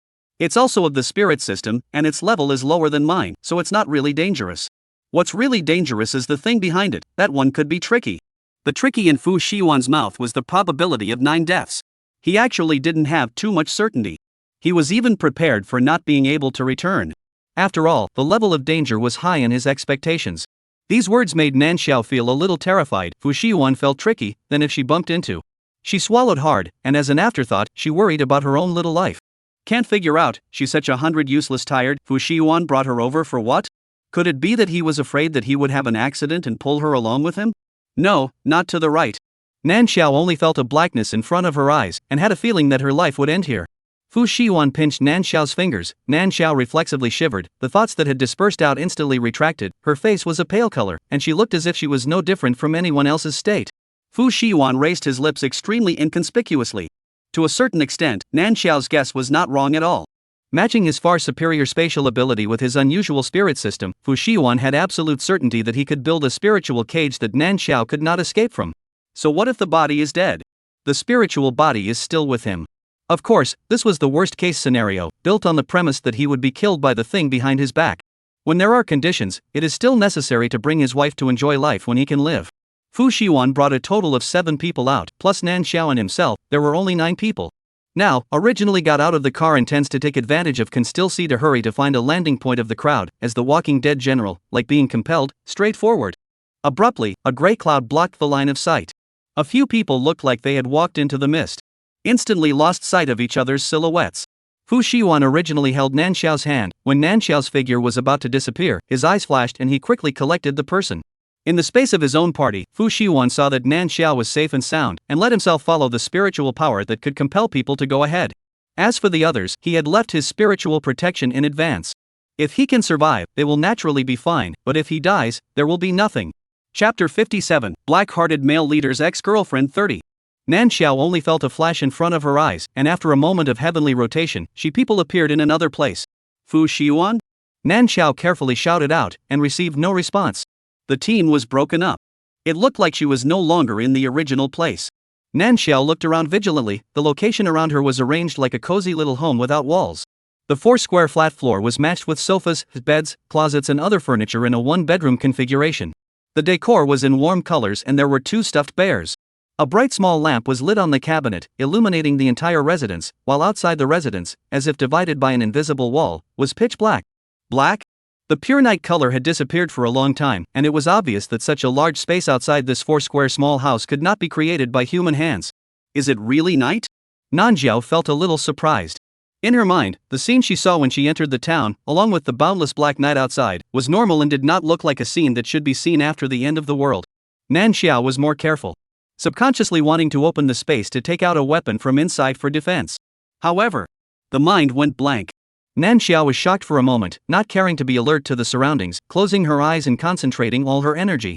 [SPEAKER 1] It's also of the spirit system, and its level is lower than mine, so it's not really dangerous. What's really dangerous is the thing behind it, that one could be tricky. The tricky in Fu Shiwan's mouth was the probability of 9 deaths. He actually didn't have too much certainty. He was even prepared for not being able to return. After all, the level of danger was high in his expectations. These words made Nan Xiao feel a little terrified. Fu Shiwan felt tricky, than if she bumped into. She swallowed hard, and as an afterthought, she worried about her own little life. Can't figure out, she's such 100 useless tired. Fu Shiwan brought her over for what? Could it be that he was afraid that he would have an accident and pull her along with him? No, not to the right. Nan Xiao only felt a blackness in front of her eyes, and had a feeling that her life would end here. Fu Shiwan pinched Nan Xiao's fingers. Nan Xiao reflexively shivered, the thoughts that had dispersed out instantly retracted, her face was a pale color, and she looked as if she was no different from anyone else's state. Fu Shiwan raised his lips extremely inconspicuously. To a certain extent, Nan Xiao's guess was not wrong at all. Matching his far superior spatial ability with his unusual spirit system, Fu Shiwan had absolute certainty that he could build a spiritual cage that Nan Xiao could not escape from. So what if the body is dead? The spiritual body is still with him. Of course, this was the worst-case scenario, built on the premise that he would be killed by the thing behind his back. When there are conditions, it is still necessary to bring his wife to enjoy life when he can live. Fu Shiwan brought a total of 7 people out, plus Nan Xiao and himself, there were only 9 people. Now, originally got out of the car intends to take advantage of can still see to hurry to find a landing point of the crowd, as the Walking Dead general, like being compelled, straight forward. Abruptly, a gray cloud blocked the line of sight. A few people looked like they had walked into the mist. Instantly lost sight of each other's silhouettes. Fu Shiwan originally held Nan Xiao's hand. When Nan Xiao's figure was about to disappear, his eyes flashed and he quickly collected the person. In the space of his own party, Fu Shiwan saw that Nan Xiao was safe and sound, and let himself follow the spiritual power that could compel people to go ahead. As for the others, he had left his spiritual protection in advance. If he can survive, they will naturally be fine, but if he dies, there will be nothing. Chapter 57, Black-Hearted Male Leader's Ex-Girlfriend 30. Nan Xiao only felt a flash in front of her eyes, and after a moment of heavenly rotation, people appeared in another place. Fu Shiwan? Nan Xiao carefully shouted out, and received no response. The team was broken up. It looked like she was no longer in the original place. Nan Xiao looked around vigilantly. The location around her was arranged like a cozy little home without walls. The 4-square flat floor was matched with sofas, beds, closets and other furniture in a 1-bedroom configuration. The decor was in warm colors and there were 2 stuffed bears. A bright small lamp was lit on the cabinet, illuminating the entire residence, while outside the residence, as if divided by an invisible wall, was pitch black. Black? The pure night color had disappeared for a long time, and it was obvious that such a large space outside this 4-square small house could not be created by human hands. Is it really night? Nan Xiao felt a little surprised. In her mind, the scene she saw when she entered the town, along with the boundless black night outside, was normal and did not look like a scene that should be seen after the end of the world. Nan Xiao was more careful, subconsciously wanting to open the space to take out a weapon from inside for defense. However, the mind went blank. Nan Xiao was shocked for a moment, not caring to be alert to the surroundings, closing her eyes and concentrating all her energy.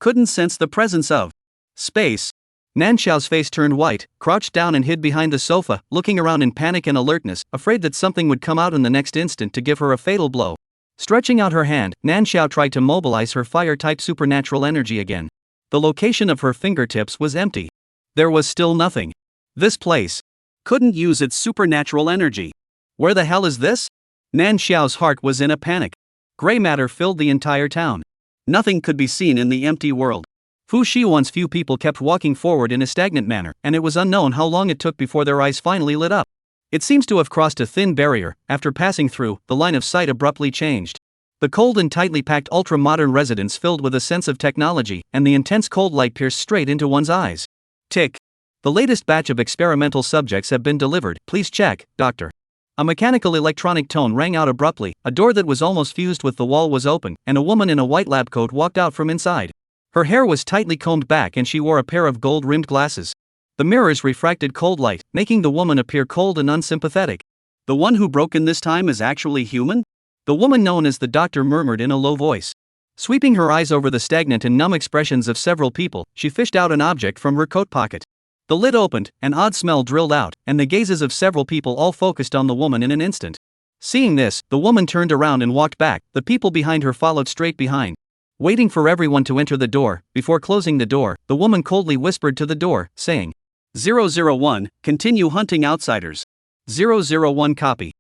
[SPEAKER 1] Couldn't sense the presence of space. Nan Xiao's face turned white, crouched down and hid behind the sofa, looking around in panic and alertness, afraid that something would come out in the next instant to give her a fatal blow. Stretching out her hand, Nan Xiao tried to mobilize her fire-type supernatural energy again. The location of her fingertips was empty. There was still nothing. This place couldn't use its supernatural energy. Where the hell is this? Nan Xiao's heart was in a panic. Gray matter filled the entire town. Nothing could be seen in the empty world. Fu Shiwan's few people kept walking forward in a stagnant manner, and it was unknown how long it took before their eyes finally lit up. It seems to have crossed a thin barrier. After passing through, the line of sight abruptly changed. The cold and tightly packed ultra-modern residence filled with a sense of technology, and the intense cold light pierced straight into one's eyes. Tick. The latest batch of experimental subjects have been delivered. Please check, Doctor. A mechanical electronic tone rang out abruptly. A door that was almost fused with the wall was open, and a woman in a white lab coat walked out from inside. Her hair was tightly combed back and she wore a pair of gold-rimmed glasses. The mirrors refracted cold light, making the woman appear cold and unsympathetic. The one who broke in this time is actually human? The woman known as the doctor murmured in a low voice. Sweeping her eyes over the stagnant and numb expressions of several people, she fished out an object from her coat pocket. The lid opened, an odd smell drilled out, and the gazes of several people all focused on the woman in an instant. Seeing this, the woman turned around and walked back. The people behind her followed straight behind. Waiting for everyone to enter the door, before closing the door, the woman coldly whispered to the door, saying, 001, continue hunting outsiders. 001 copy.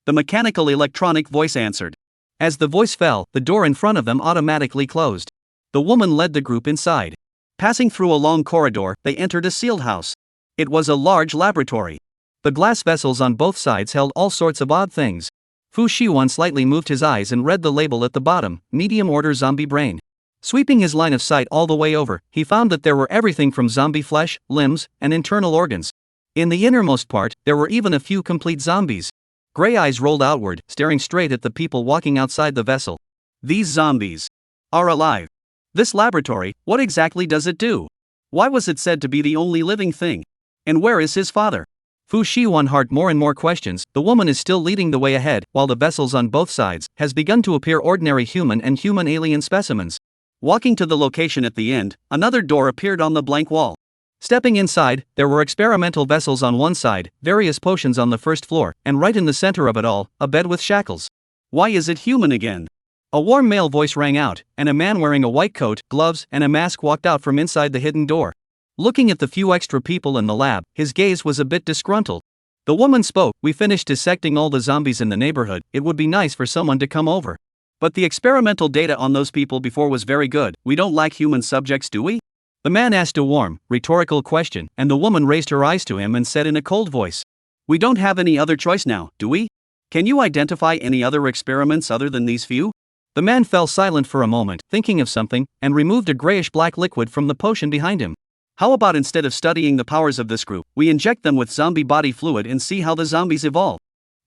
[SPEAKER 1] The mechanical electronic voice answered. As the voice fell, the door in front of them automatically closed. The woman led the group inside. Passing through a long corridor, they entered a sealed house. It was a large laboratory. The glass vessels on both sides held all sorts of odd things. Fu Shiwan slightly moved his eyes and read the label at the bottom, medium order zombie brain. Sweeping his line of sight all the way over, he found that there were everything from zombie flesh, limbs, and internal organs. In the innermost part, there were even a few complete zombies. Gray eyes rolled outward, staring straight at the people walking outside the vessel. These zombies are alive. This laboratory, what exactly does it do? Why was it said to be the only living thing? And where is his father? Fu Shiwan harped more and more questions. The woman is still leading the way ahead, while the vessels on both sides has begun to appear ordinary human and human alien specimens. Walking to the location at the end, another door appeared on the blank wall. Stepping inside, there were experimental vessels on one side, various potions on the first floor, and right in the center of it all, a bed with shackles. Why is it human again? A warm male voice rang out, and a man wearing a white coat, gloves, and a mask walked out from inside the hidden door. Looking at the few extra people in the lab, his gaze was a bit disgruntled. The woman spoke, "We finished dissecting all the zombies in the neighborhood. It would be nice for someone to come over. But the experimental data on those people before was very good. We don't lack human subjects, do we?" The man asked a warm, rhetorical question, and the woman raised her eyes to him and said in a cold voice, "We don't have any other choice now, do we? Can you identify any other experiments other than these few?" The man fell silent for a moment, thinking of something, and removed a grayish-black liquid from the potion behind him. "How about instead of studying the powers of this group, we inject them with zombie body fluid and see how the zombies evolve?"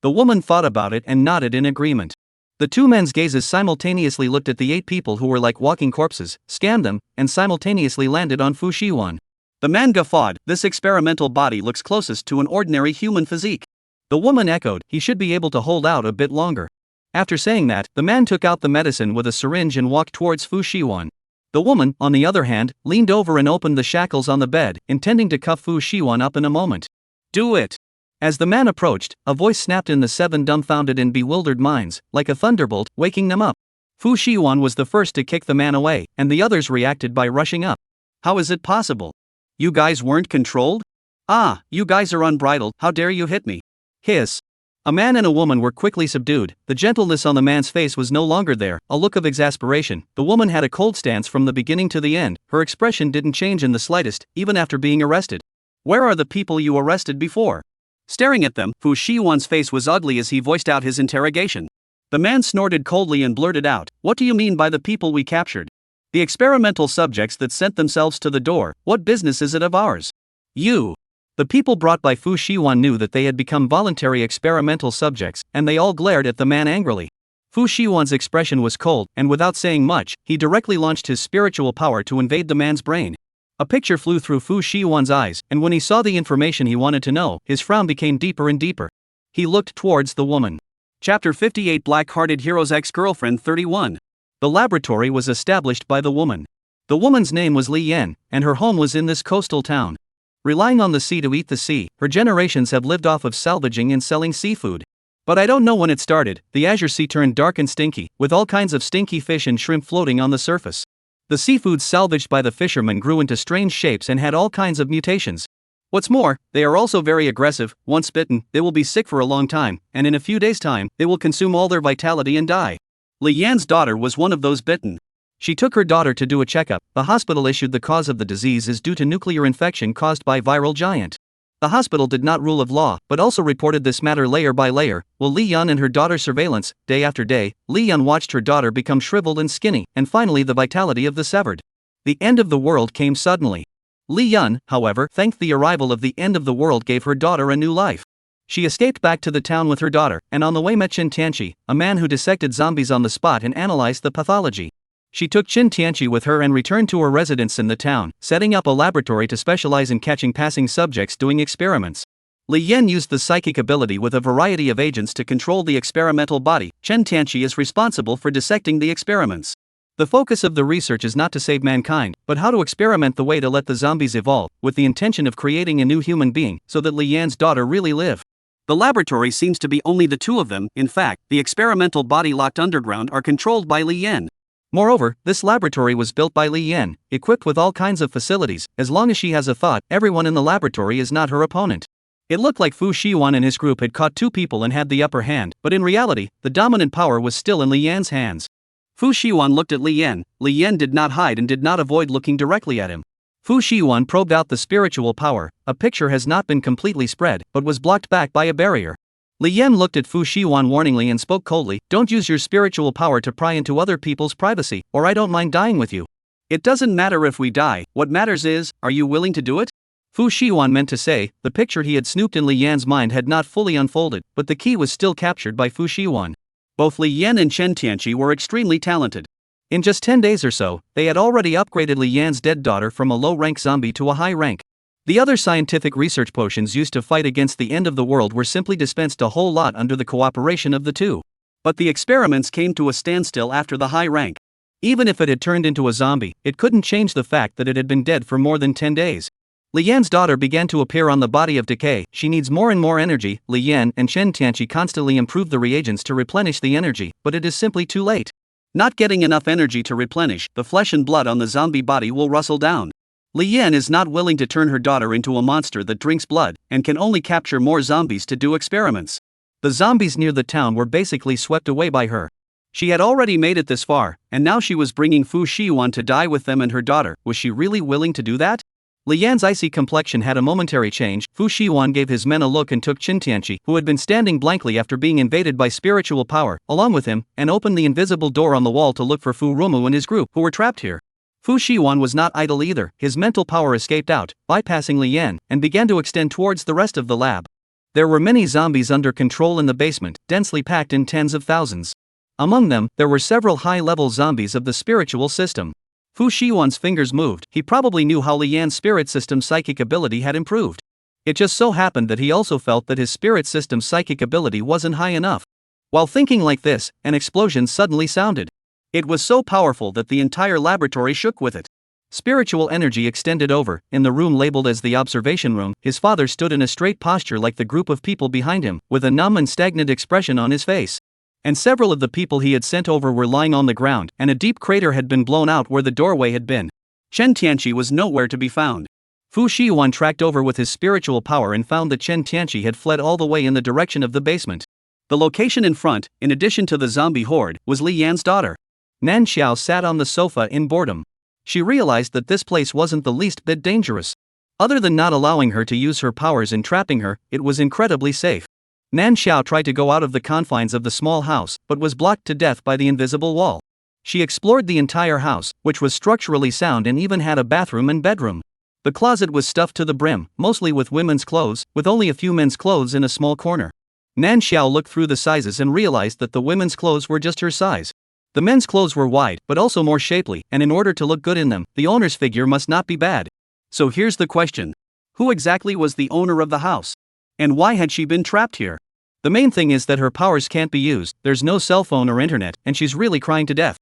[SPEAKER 1] The woman thought about it and nodded in agreement. The two men's gazes simultaneously looked at the 8 people who were like walking corpses, scanned them, and simultaneously landed on Fu Shiwan. The man guffawed. "This experimental body looks closest to an ordinary human physique." The woman echoed, "He should be able to hold out a bit longer." After saying that, the man took out the medicine with a syringe and walked towards Fu Shiwan. The woman, on the other hand, leaned over and opened the shackles on the bed, intending to cuff Fu Shiwan up in a moment. "Do it!" As the man approached, a voice snapped in the 7 dumbfounded and bewildered minds, like a thunderbolt, waking them up. Fu Shiwan was the first to kick the man away, and the others reacted by rushing up. "How is it possible? You guys weren't controlled? Ah, you guys are unbridled, how dare you hit me?" Hiss. A man and a woman were quickly subdued. The gentleness on the man's face was no longer there, a look of exasperation. The woman had a cold stance from the beginning to the end. Her expression didn't change in the slightest, even after being arrested. "Where are the people you arrested before?" Staring at them, Fu Shiwan's face was ugly as he voiced out his interrogation. The man snorted coldly and blurted out, "What do you mean by the people we captured? The experimental subjects that sent themselves to the door. What business is it of ours?" "You." The people brought by Fu Shiwan knew that they had become voluntary experimental subjects, and they all glared at the man angrily. Fu Shiwan's expression was cold, and without saying much, he directly launched his spiritual power to invade the man's brain. A picture flew through Fu Shiwan's eyes, and when he saw the information he wanted to know, his frown became deeper and deeper. He looked towards the woman. Chapter 58 Black-Hearted Hero's Ex-Girlfriend 31. The laboratory was established by the woman. The woman's name was Li Yan, and her home was in this coastal town. Relying on the sea to eat the sea, her generations have lived off of salvaging and selling seafood. But I don't know when it started, the azure sea turned dark and stinky, with all kinds of stinky fish and shrimp floating on the surface. The seafoods salvaged by the fishermen grew into strange shapes and had all kinds of mutations. What's more, they are also very aggressive. Once bitten, they will be sick for a long time, and in a few days' time, they will consume all their vitality and die. Li Yan's daughter was one of those bitten. She took her daughter to do a checkup. The hospital issued the cause of the disease is due to nuclear infection caused by viral giant. The hospital did not rule of law, but also reported this matter layer by layer. While Li Yan and her daughter's surveillance, day after day, Li Yan watched her daughter become shriveled and skinny, and finally the vitality of the severed. The end of the world came suddenly. Li Yan, however, thanked the arrival of the end of the world gave her daughter a new life. She escaped back to the town with her daughter, and on the way met Chen Tianqi, a man who dissected zombies on the spot and analyzed the pathology. She took Qin Tianqi with her and returned to her residence in the town, setting up a laboratory to specialize in catching passing subjects doing experiments. Li Yan used the psychic ability with a variety of agents to control the experimental body. Qin Tianqi is responsible for dissecting the experiments. The focus of the research is not to save mankind, but how to experiment the way to let the zombies evolve, with the intention of creating a new human being, so that Li Yan's daughter really live. The laboratory seems to be only the two of them. In fact, the experimental body locked underground are controlled by Li Yan. Moreover, this laboratory was built by Li Yan, equipped with all kinds of facilities. As long as she has a thought, everyone in the laboratory is not her opponent. It looked like Fu Shiwan and his group had caught two people and had the upper hand, but in reality, the dominant power was still in Li Yan's hands. Fu Shiwan looked at Li Yan. Li Yan did not hide and did not avoid looking directly at him. Fu Shiwan probed out the spiritual power. A picture has not been completely spread, but was blocked back by a barrier. Li Yan looked at Fu Shiwan warningly and spoke coldly, "Don't use your spiritual power to pry into other people's privacy, or I don't mind dying with you." "It doesn't matter if we die, what matters is, are you willing to do it?" Fu Shiwan meant to say. The picture he had snooped in Li Yan's mind had not fully unfolded, but the key was still captured by Fu Shiwan. Both Li Yan and Qin Tianqi were extremely talented. In just 10 days or so, they had already upgraded Li Yan's dead daughter from a low-rank zombie to a high rank. The other scientific research potions used to fight against the end of the world were simply dispensed a whole lot under the cooperation of the two. But the experiments came to a standstill after the high rank. Even if it had turned into a zombie, it couldn't change the fact that it had been dead for more than 10 days. Li Yan's daughter began to appear on the body of decay. She needs more and more energy. Li Yan and Qin Tianqi constantly improve the reagents to replenish the energy, but it is simply too late. Not getting enough energy to replenish, the flesh and blood on the zombie body will rustle down. Li Yan is not willing to turn her daughter into a monster that drinks blood, and can only capture more zombies to do experiments. The zombies near the town were basically swept away by her. She had already made it this far, and now she was bringing Fu Shiwan to die with them and her daughter. Was she really willing to do that? Li Yan's icy complexion had a momentary change. Fu Shiwan gave his men a look and took Qin Tianqi, who had been standing blankly after being invaded by spiritual power, along with him, and opened the invisible door on the wall to look for Fu Rumu and his group, who were trapped here. Fu Shiwan was not idle either. His mental power escaped out, bypassing Li Yan, and began to extend towards the rest of the lab. There were many zombies under control in the basement, densely packed in tens of thousands. Among them, there were several high-level zombies of the spiritual system. Fu Shiwan's fingers moved. He probably knew how Li Yan's spirit system's psychic ability had improved. It just so happened that he also felt that his spirit system's psychic ability wasn't high enough. While thinking like this, an explosion suddenly sounded. It was so powerful that the entire laboratory shook with it. Spiritual energy extended over. In the room labeled as the observation room, his father stood in a straight posture like the group of people behind him, with a numb and stagnant expression on his face. And several of the people he had sent over were lying on the ground, and a deep crater had been blown out where the doorway had been. Qin Tianqi was nowhere to be found. Fu Shiwan tracked over with his spiritual power and found that Qin Tianqi had fled all the way in the direction of the basement. The location in front, in addition to the zombie horde, was Li Yan's daughter. Nan Xiao sat on the sofa in boredom. She realized that this place wasn't the least bit dangerous. Other than not allowing her to use her powers and trapping her, it was incredibly safe. Nan Xiao tried to go out of the confines of the small house, but was blocked to death by the invisible wall. She explored the entire house, which was structurally sound and even had a bathroom and bedroom. The closet was stuffed to the brim, mostly with women's clothes, with only a few men's clothes in a small corner. Nan Xiao looked through the sizes and realized that the women's clothes were just her size. The men's clothes were wide, but also more shapely, and in order to look good in them, the owner's figure must not be bad. So here's the question. Who exactly was the owner of the house? And why had she been trapped here? The main thing is that her powers can't be used, there's no cell phone or internet, and she's really crying to death.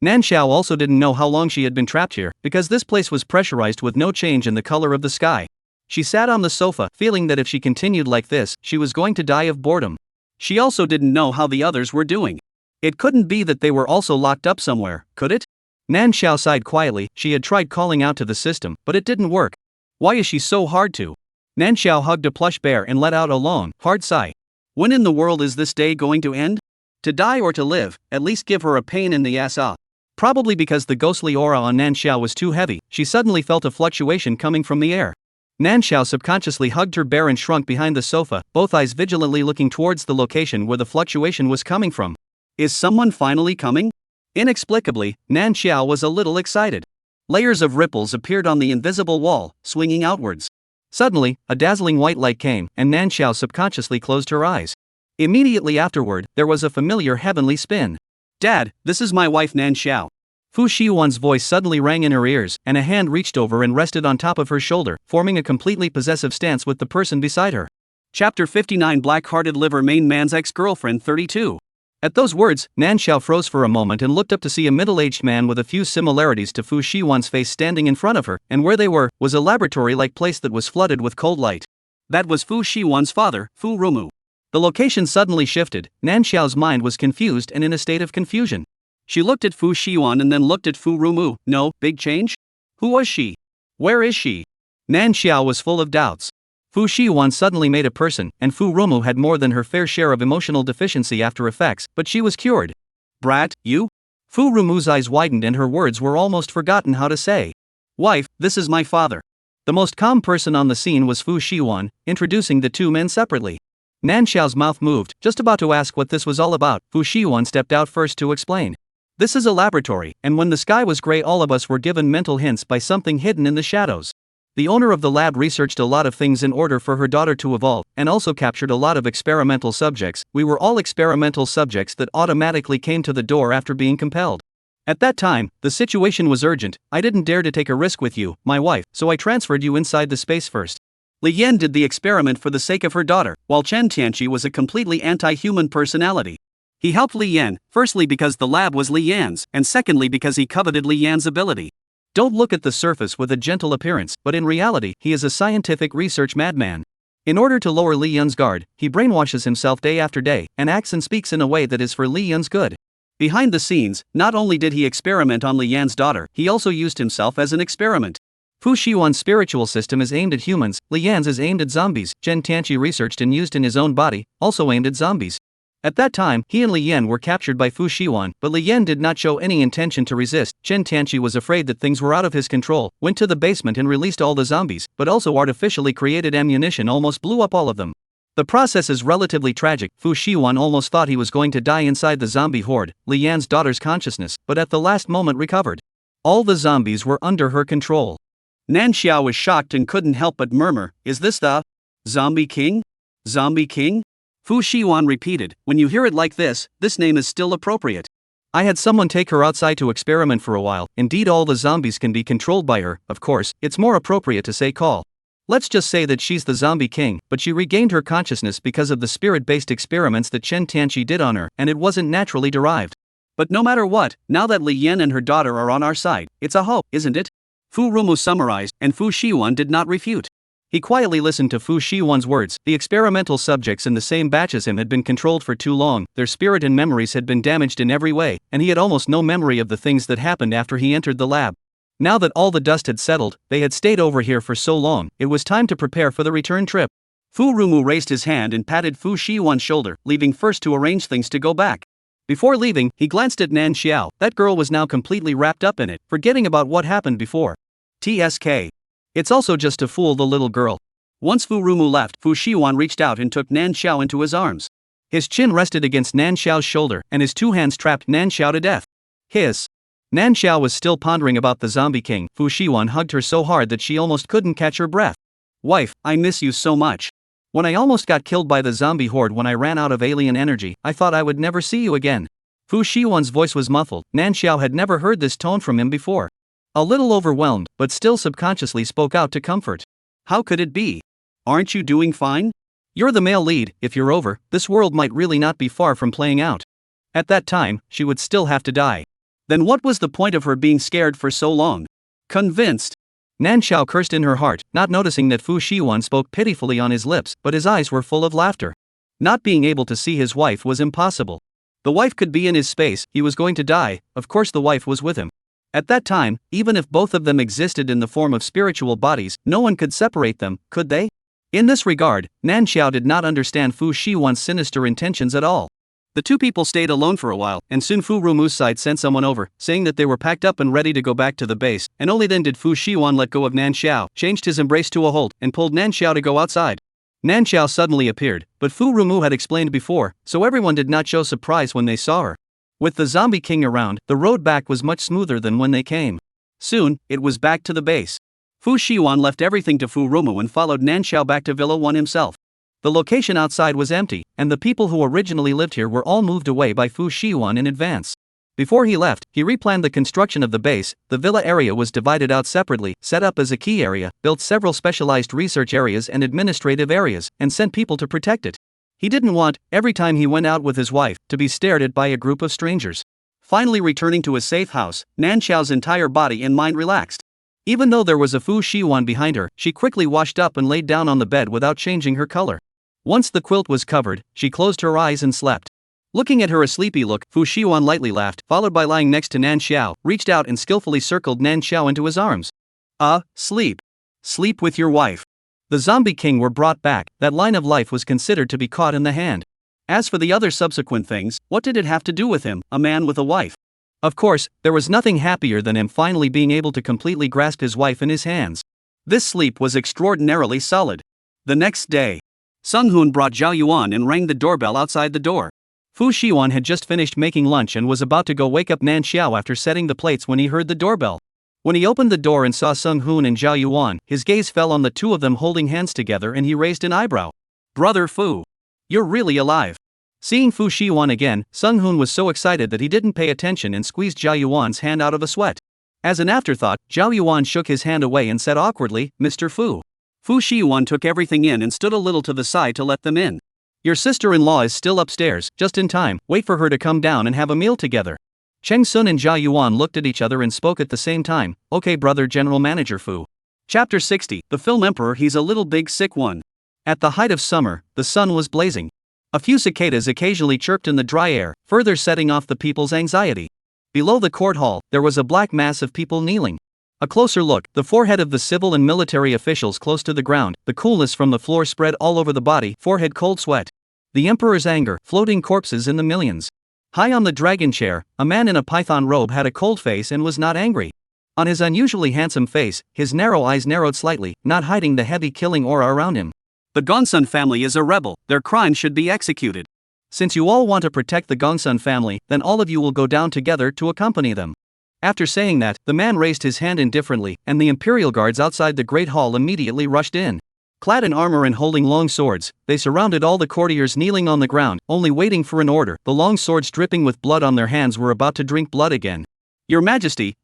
[SPEAKER 1] Nan Xiao also didn't know how long she had been trapped here, because this place was pressurized with no change in the color of the sky. She sat on the sofa, feeling that if she continued like this, she was going to die of boredom. She also didn't know how the others were doing. It couldn't be that they were also locked up somewhere, could it? Nan Xiao sighed quietly. She had tried calling out to the system, but it didn't work. Why is she so hard to? Nan Xiao hugged a plush bear and let out a long, hard sigh. When in the world is this day going to end? To die or to live, at least give her a pain in the ass. Probably because the ghostly aura on Nan Xiao was too heavy, she suddenly felt a fluctuation coming from the air. Nan Xiao subconsciously hugged her bear and shrunk behind the sofa, both eyes vigilantly looking towards the location where the fluctuation was coming from. Is someone finally coming? Inexplicably, Nan Xiao was a little excited. Layers of ripples appeared on the invisible wall, swinging outwards. Suddenly, a dazzling white light came, and Nan Xiao subconsciously closed her eyes. Immediately afterward, there was a familiar heavenly spin. Dad, this is my wife Nan Xiao. Fu Shiwan's voice suddenly rang in her ears, and a hand reached over and rested on top of her shoulder, forming a completely possessive stance with the person beside her. Chapter 59 Black-Hearted Liver Main Man's Ex-Girlfriend 32. At those words, Nan Xiao froze for a moment and looked up to see a middle-aged man with a few similarities to Fu Shiwan's face standing in front of her, and where they were was a laboratory-like place that was flooded with cold light. That was Fu Shiwan's father, Fu Rumu. The location suddenly shifted. Nan Xiao's mind was confused and in a state of confusion. She looked at Fu Shiwan and then looked at Fu Rumu. No, big change? Who was she? Where is she? Nan Xiao was full of doubts. Fu Shiwan suddenly made a person, and Fu Rumu had more than her fair share of emotional deficiency after effects, but she was cured. Brat, you? Fu Rumu's eyes widened and her words were almost forgotten how to say. Wife, this is my father. The most calm person on the scene was Fu Shiwan, introducing the two men separately. Nan Xiao's mouth moved, just about to ask what this was all about. Fu Shiwan stepped out first to explain. This is a laboratory, and when the sky was gray all of us were given mental hints by something hidden in the shadows. The owner of the lab researched a lot of things in order for her daughter to evolve, and also captured a lot of experimental subjects. We were all experimental subjects that automatically came to the door after being compelled. At that time, the situation was urgent. I didn't dare to take a risk with you, my wife, so I transferred you inside the space first. Li Yan did the experiment for the sake of her daughter, while Chen Tianqi was a completely anti-human personality. He helped Li Yan, firstly because the lab was Li Yan's, and secondly because he coveted Li Yan's ability. Don't look at the surface with a gentle appearance, but in reality, he is a scientific research madman. In order to lower Li Yan's guard, he brainwashes himself day after day, and acts and speaks in a way that is for Li Yan's good. Behind the scenes, not only did he experiment on Li Yan's daughter, he also used himself as an experiment. Fu Shiwan's spiritual system is aimed at humans, Li Yan's is aimed at zombies. Chen Tianqi researched and used in his own body, also aimed at zombies. At that time, he and Li Yan were captured by Fu Shiwan, but Li Yan did not show any intention to resist. Chen Tianqi was afraid that things were out of his control, went to the basement and released all the zombies, but also artificially created ammunition, almost blew up all of them. The process is relatively tragic. Fu Shiwan almost thought he was going to die inside the zombie horde, Li Yan's daughter's consciousness, but at the last moment recovered. All the zombies were under her control. Nan Xiao was shocked and couldn't help but murmur, "Is this the Zombie King? Zombie King?" Fu Shiwan repeated, "When you hear it like this name is still appropriate. I had someone take her outside to experiment for a while. Indeed, all the zombies can be controlled by her. Of course, it's more appropriate to say call. Let's just say that she's the Zombie King, but she regained her consciousness because of the spirit-based experiments that Chen Tianqi did on her, and it wasn't naturally derived. But no matter what, now that Li Yan and her daughter are on our side, it's a hope, isn't it?" Fu Rumu summarized, and Fu Shiwan did not refute. He quietly listened to Fu Shiwan's words. The experimental subjects in the same batch as him had been controlled for too long, their spirit and memories had been damaged in every way, and he had almost no memory of the things that happened after he entered the lab. Now that all the dust had settled, they had stayed over here for so long, it was time to prepare for the return trip. Fu Rumu raised his hand and patted Fu Shiwan's shoulder, leaving first to arrange things to go back. Before leaving, he glanced at Nan Xiao. That girl was now completely wrapped up in it, forgetting about what happened before. TSK. It's also just to fool the little girl. Once Fu Rumu left, Fu Shiwan reached out and took Nan Xiao into his arms. His chin rested against Nan Xiao's shoulder, and his two hands trapped Nan Xiao to death. Hiss. Nan Xiao was still pondering about the Zombie King. Fu Shiwan hugged her so hard that she almost couldn't catch her breath. Wife, I miss you so much. When I almost got killed by the zombie horde when I ran out of alien energy, I thought I would never see you again. Fu Shiwan's voice was muffled. Nan Xiao had never heard this tone from him before. A little overwhelmed, but still subconsciously spoke out to comfort. How could it be? Aren't you doing fine? You're the male lead. If you're over, this world might really not be far from playing out. At that time, she would still have to die. Then what was the point of her being scared for so long? Convinced. Nan Xiao cursed in her heart, not noticing that Fu Shiwan spoke pitifully on his lips, but his eyes were full of laughter. Not being able to see his wife was impossible. The wife could be in his space, he was going to die, of course the wife was with him. At that time, even if both of them existed in the form of spiritual bodies, no one could separate them, could they? In this regard, Nan Xiao did not understand Fu Shiwan's sinister intentions at all. The two people stayed alone for a while, and soon Fu Rumu's side sent someone over, saying that they were packed up and ready to go back to the base, and only then did Fu Shiwan let go of Nan Xiao, changed his embrace to a hold, and pulled Nan Xiao to go outside. Nan Xiao suddenly appeared, but Fu Rumu had explained before, so everyone did not show surprise when they saw her. With the Zombie King around, the road back was much smoother than when they came. Soon, it was back to the base. Fu Shiwan left everything to Fu Rumu and followed Nan Xiao back to Villa 1 himself. The location outside was empty, and the people who originally lived here were all moved away by Fu Shiwan in advance. Before he left, he replanned the construction of the base. The villa area was divided out separately, set up as a key area, built several specialized research areas and administrative areas, and sent people to protect it. He didn't want, every time he went out with his wife, to be stared at by a group of strangers. Finally returning to his safe house, Nan Xiao's entire body and mind relaxed. Even though there was a Fu Shiwan behind her, she quickly washed up and laid down on the bed without changing her color. Once the quilt was covered, she closed her eyes and slept. Looking at her a sleepy look, Fu Shiwan lightly laughed, followed by lying next to Nan Xiao, reached out and skillfully circled Nan Xiao into his arms. Sleep. Sleep with your wife. The zombie king were brought back. That line of life was considered to be caught in the hand. As for the other subsequent things, what did it have to do with him, a man with a wife? Of course, there was nothing happier than him finally being able to completely grasp his wife in his hands. This sleep was extraordinarily solid. The next day, Sung Hoon brought Zhao Yuan and rang the doorbell outside the door. Fu Shiwan had just finished making lunch and was about to go wake up Nan Xiao after setting the plates when he heard the doorbell. When he opened the door and saw Sung Hoon and Zhao Yuan, his gaze fell on the two of them holding hands together and he raised an eyebrow. "Brother Fu. You're really alive." Seeing Fu Shiwan again, Sung Hoon was so excited that he didn't pay attention and squeezed Zhao Yuan's hand out of a sweat. As an afterthought, Zhao Yuan shook his hand away and said awkwardly, "Mr. Fu." Fu Shiwan took everything in and stood a little to the side to let them in. "Your sister-in-law is still upstairs, just in time, wait for her to come down and have a meal together." Cheng Sun and Zhao Yuan looked at each other and spoke at the same time. "Okay, brother General Manager Fu." Chapter 60, The Film Emperor. He's a little big sick one. At the height of summer, the sun was blazing. A few cicadas occasionally chirped in the dry air, further setting off the people's anxiety. Below the court hall, there was a black mass of people kneeling. A closer look, the forehead of the civil and military officials close to the ground, the coolness from the floor spread all over the body, forehead cold sweat. The emperor's anger, floating corpses in the millions. High on the dragon chair, a man in a python robe had a cold face and was not angry. On his unusually handsome face, his narrow eyes narrowed slightly, not hiding the heavy killing aura around him. "The Gongsun family is a rebel, their crimes should be executed. Since you all want to protect the Gongsun family, then all of you will go down together to accompany them." After saying that, the man raised his hand indifferently, and the imperial guards outside the great hall immediately rushed in. Clad in armor and holding long swords, they surrounded all the courtiers kneeling on the ground, only waiting for an order. The long swords dripping with blood on their hands were about to drink blood again. Your Majesty,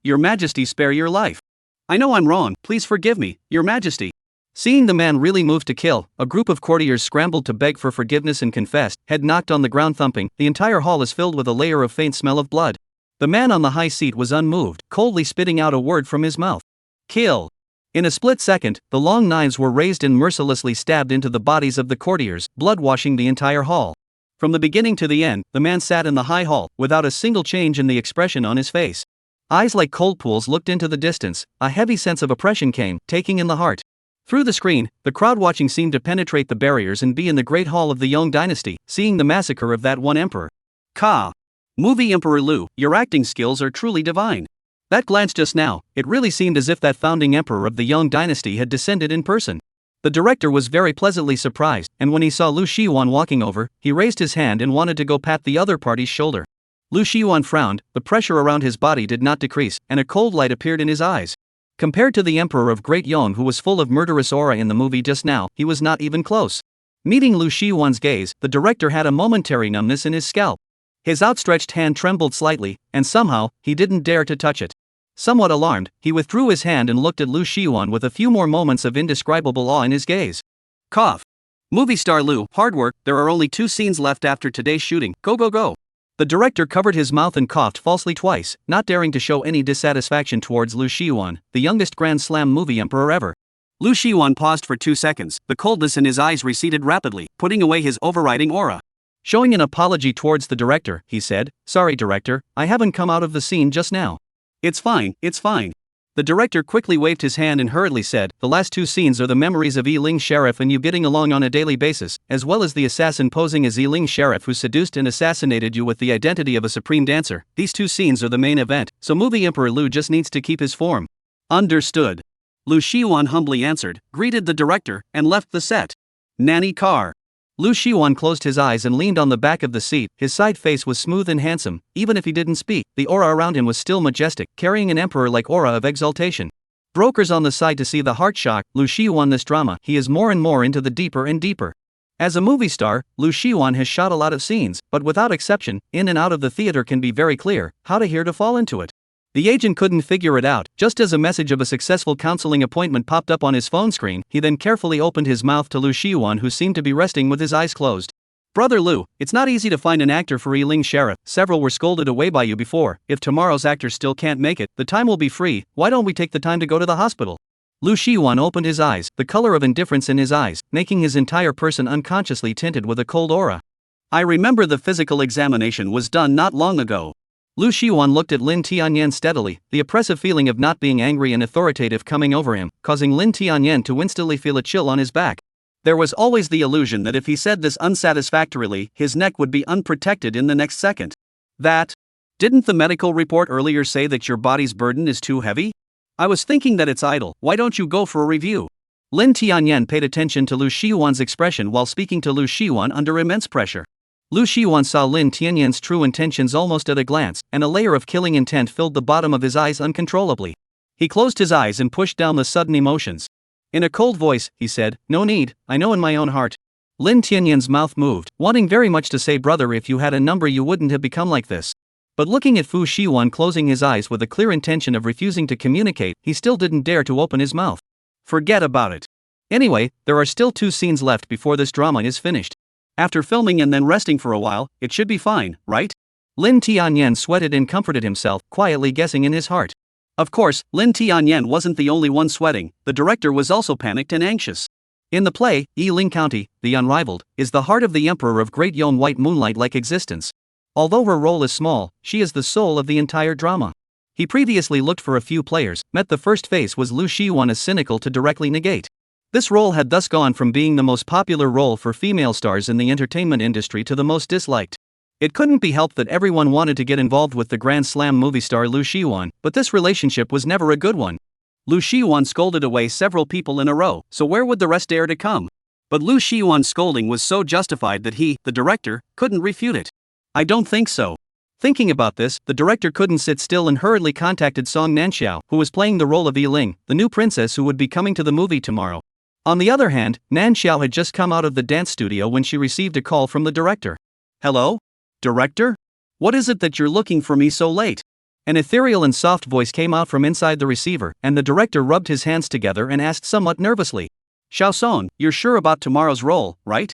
[SPEAKER 1] spare your life. I know I'm wrong, please forgive me, Your Majesty." Seeing the man really moved to kill, a group of courtiers scrambled to beg for forgiveness and confessed, head knocked on the ground thumping. The entire hall is filled with a layer of faint smell of blood. The man on the high seat was unmoved, coldly spitting out a word from his mouth. "Kill." In a split second, the long knives were raised and mercilessly stabbed into the bodies of the courtiers, blood washing the entire hall. From the beginning to the end, the man sat in the high hall, without a single change in the expression on his face. Eyes like cold pools looked into the distance, a heavy sense of oppression came, taking in the heart. Through the screen, the crowd watching seemed to penetrate the barriers and be in the great hall of the Yong dynasty, seeing the massacre of that one emperor. Ka. Movie Emperor Lu, your acting skills are truly divine. That glance just now, it really seemed as if that founding emperor of the Yong dynasty had descended in person. The director was very pleasantly surprised, and when he saw Lu Shiwan walking over, he raised his hand and wanted to go pat the other party's shoulder. Lu Shiwan frowned, the pressure around his body did not decrease, and a cold light appeared in his eyes. Compared to the emperor of Great Yong who was full of murderous aura in the movie just now, he was not even close. Meeting Lu Shiwan's gaze, the director had a momentary numbness in his scalp. His outstretched hand trembled slightly, and somehow, he didn't dare to touch it. Somewhat alarmed, he withdrew his hand and looked at Lu Shiwan with a few more moments of indescribable awe in his gaze. Cough. Movie star Lu, hard work, there are only 2 scenes left after today's shooting, go go go. The director covered his mouth and coughed falsely twice, not daring to show any dissatisfaction towards Lu Shiwan, the youngest Grand Slam movie emperor ever. Lu Shiwan paused for 2 seconds, the coldness in his eyes receded rapidly, putting away his overriding aura. Showing an apology towards the director, he said, "Sorry director, I haven't come out of the scene just now." It's fine, it's fine. The director quickly waved his hand and hurriedly said, "The last 2 scenes are the memories of Yiling Sheriff and you getting along on a daily basis, as well as the assassin posing as Yiling Sheriff who seduced and assassinated you with the identity of a supreme dancer. These 2 scenes are the main event, so movie Emperor Lu just needs to keep his form." Understood. Lu Shiwan humbly answered, greeted the director, and left the set. Nanny car. Lu Shiwan closed his eyes and leaned on the back of the seat. His side face was smooth and handsome, even if he didn't speak, the aura around him was still majestic, carrying an emperor-like aura of exaltation. Brokers on the side to see the heart shock, Lu Shiwan this drama, he is more and more into the deeper and deeper. As a movie star, Lu Shiwan has shot a lot of scenes, but without exception, in and out of the theater can be very clear, how to hear to fall into it. The agent couldn't figure it out. Just as a message of a successful counseling appointment popped up on his phone screen, he then carefully opened his mouth to Lu Shiwan, who seemed to be resting with his eyes closed. Brother Lu, it's not easy to find an actor for Yiling Sheriff. Several were scolded away by you before. If tomorrow's actor still can't make it, the time will be free. Why don't we take the time to go to the hospital? Lu Shiwan opened his eyes, the color of indifference in his eyes, making his entire person unconsciously tinted with a cold aura. I remember the physical examination was done not long ago. Lu Shiwan looked at Lin Tianyan steadily, the oppressive feeling of not being angry and authoritative coming over him, causing Lin Tianyan to instantly feel a chill on his back. There was always the illusion that if he said this unsatisfactorily, his neck would be unprotected in the next second. Didn't the medical report earlier say that your body's burden is too heavy? I was thinking that it's idle. Why don't you go for a review? Lin Tianyan paid attention to Lu Shiwan's expression while speaking to Lu Shiwan under immense pressure. Lu Shiwan saw Lin Tianyan's true intentions almost at a glance, and a layer of killing intent filled the bottom of his eyes uncontrollably. He closed his eyes and pushed down the sudden emotions. In a cold voice, he said, "No need, I know in my own heart." Lin Tianyan's mouth moved, wanting very much to say, "Brother, if you had a number you wouldn't have become like this." But looking at Fu Shiwan closing his eyes with a clear intention of refusing to communicate, he still didn't dare to open his mouth. Forget about it. Anyway, there are still 2 scenes left before this drama is finished. After filming and then resting for a while, it should be fine, right? Lin Tianyan sweated and comforted himself, quietly guessing in his heart. Of course, Lin Tianyan wasn't the only one sweating. The director was also panicked and anxious. In the play, Yiling County, the Unrivaled, is the heart of the Emperor of Great Yong White Moonlight-like existence. Although her role is small, she is the soul of the entire drama. He previously looked for a few players, met the first face was Lu Shiwan as cynical to directly negate. This role had thus gone from being the most popular role for female stars in the entertainment industry to the most disliked. It couldn't be helped that everyone wanted to get involved with the Grand Slam movie star Lu Shiwan, but this relationship was never a good one. Lu Shiwan scolded away several people in a row, so where would the rest dare to come? But Lu Shiwan's scolding was so justified that he, the director, couldn't refute it. I don't think so. Thinking about this, the director couldn't sit still and hurriedly contacted Song Nanxiao, who was playing the role of Yiling, the new princess who would be coming to the movie tomorrow. On the other hand, Nanxiao had just come out of the dance studio when she received a call from the director. "Hello? Director? What is it that you're looking for me so late?" An ethereal and soft voice came out from inside the receiver, and the director rubbed his hands together and asked somewhat nervously. "Xiaosong, you're sure about tomorrow's role, right?"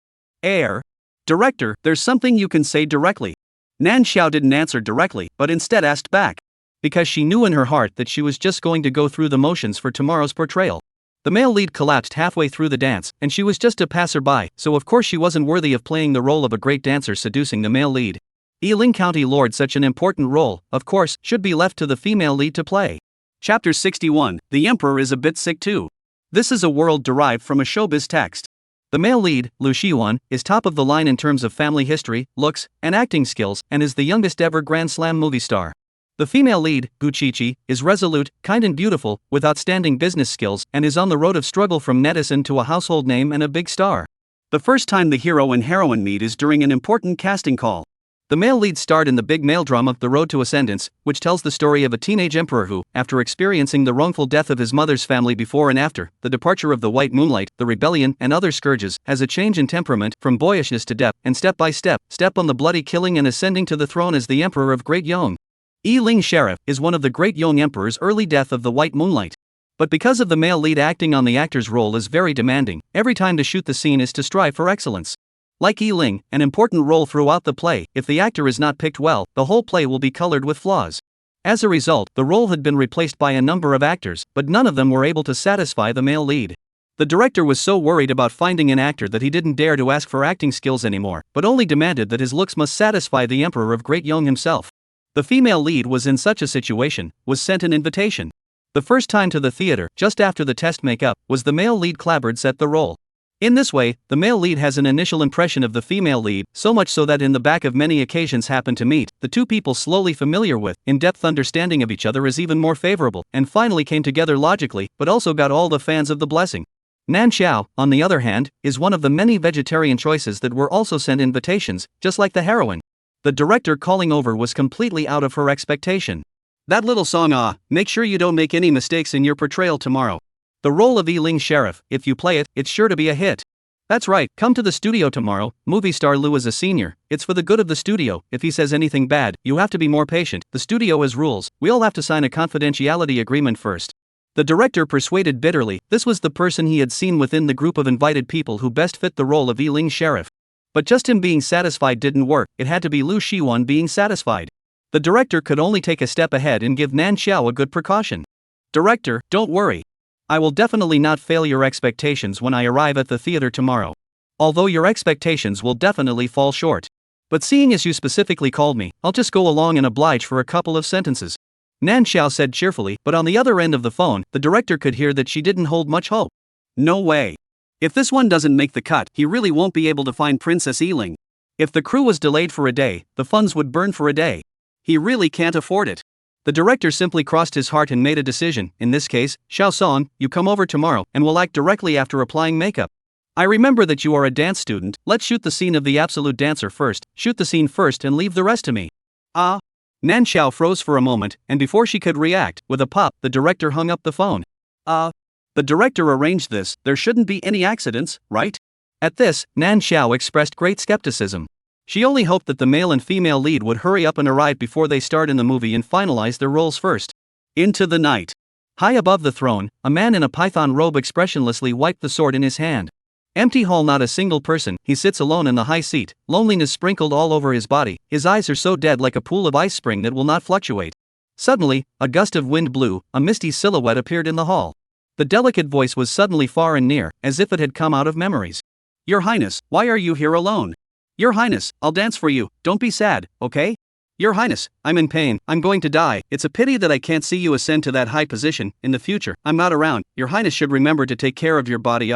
[SPEAKER 1] Director, there's something you can say directly." Nanxiao didn't answer directly, but instead asked back. Because she knew in her heart that she was just going to go through the motions for tomorrow's portrayal. The male lead collapsed halfway through the dance, and she was just a passerby, so of course she wasn't worthy of playing the role of a great dancer seducing the male lead. Yiling County Lord, such an important role, of course, should be left to the female lead to play. Chapter 61, The Emperor is a bit sick too. This is a world derived from a showbiz text. The male lead, Lu Shiwan, is top of the line in terms of family history, looks, and acting skills, and is the youngest ever Grand Slam movie star. The female lead, Gu Qiqi, is resolute, kind and beautiful, with outstanding business skills, and is on the road of struggle from netizen to a household name and a big star. The first time the hero and heroine meet is during an important casting call. The male lead starred in the big male drama The Road to Ascendance, which tells the story of a teenage emperor who, after experiencing the wrongful death of his mother's family before and after, the departure of the White Moonlight, the rebellion, and other scourges, has a change in temperament from boyishness to depth, and step by step on the bloody killing and ascending to the throne as the Emperor of Great Yong. Yiling Sheriff is one of the Great Yong Emperor's early death of the White Moonlight. But because of the male lead acting on the actor's role is very demanding, every time to shoot the scene is to strive for excellence. Like Yiling, an important role throughout the play, if the actor is not picked well, the whole play will be colored with flaws. As a result, the role had been replaced by a number of actors, but none of them were able to satisfy the male lead. The director was so worried about finding an actor that he didn't dare to ask for acting skills anymore, but only demanded that his looks must satisfy the Emperor of Great Yong himself. The female lead was in such a situation, was sent an invitation. The first time to the theater, just after the test makeup, was the male lead clabbered set the role. In this way, the male lead has an initial impression of the female lead, so much so that in the back of many occasions happen to meet, the two people slowly familiar with, in-depth understanding of each other is even more favorable, and finally came together logically, but also got all the fans of the blessing. Nanxiao, on the other hand, is one of the many vegetarian choices that were also sent invitations, just like the heroine. The director calling over was completely out of her expectation. That little song, make sure you don't make any mistakes in your portrayal tomorrow. The role of Yiling Sheriff, if you play it, it's sure to be a hit. That's right, come to the studio tomorrow. Movie star Lou is a senior. It's for the good of the studio. If he says anything bad, you have to be more patient. The studio has rules. We all have to sign a confidentiality agreement first. The director persuaded bitterly. This was the person he had seen within the group of invited people who best fit the role of Yiling Sheriff. But just him being satisfied didn't work. It had to be Lu Shiwan being satisfied. The director could only take a step ahead and give Nan Xiao a good precaution. Director, don't worry. I will definitely not fail your expectations when I arrive at the theater tomorrow. Although your expectations will definitely fall short. But seeing as you specifically called me, I'll just go along and oblige for a couple of sentences. Nan Xiao said cheerfully, but on the other end of the phone, the director could hear that she didn't hold much hope. No way. If this one doesn't make the cut, he really won't be able to find Princess Yiling. If the crew was delayed for a day, the funds would burn for a day. He really can't afford it. The director simply crossed his heart and made a decision. In this case, Xiao Song, you come over tomorrow and will act directly after applying makeup. I remember that you are a dance student. Let's shoot the scene of the absolute dancer first. Shoot the scene first and leave the rest to me. Nan Xiao froze for a moment, and before she could react, with a pop, the director hung up the phone. The director arranged this. There shouldn't be any accidents, right? At this, Nan Xiao expressed great skepticism. She only hoped that the male and female lead would hurry up and arrive before they start in the movie and finalize their roles first. Into the night. High above the throne, a man in a python robe expressionlessly wiped the sword in his hand. Empty hall, not a single person. He sits alone in the high seat, loneliness sprinkled all over his body. His eyes are so dead, like a pool of ice spring that will not fluctuate. Suddenly, a gust of wind blew. A misty silhouette appeared in the hall. The delicate voice was suddenly far and near, as if it had come out of memories. Your Highness, why are you here alone? Your Highness, I'll dance for you. Don't be sad, okay? Your Highness, I'm in pain. I'm going to die. It's a pity that I can't see you ascend to that high position. In the future, I'm not around. Your Highness should remember to take care of your body.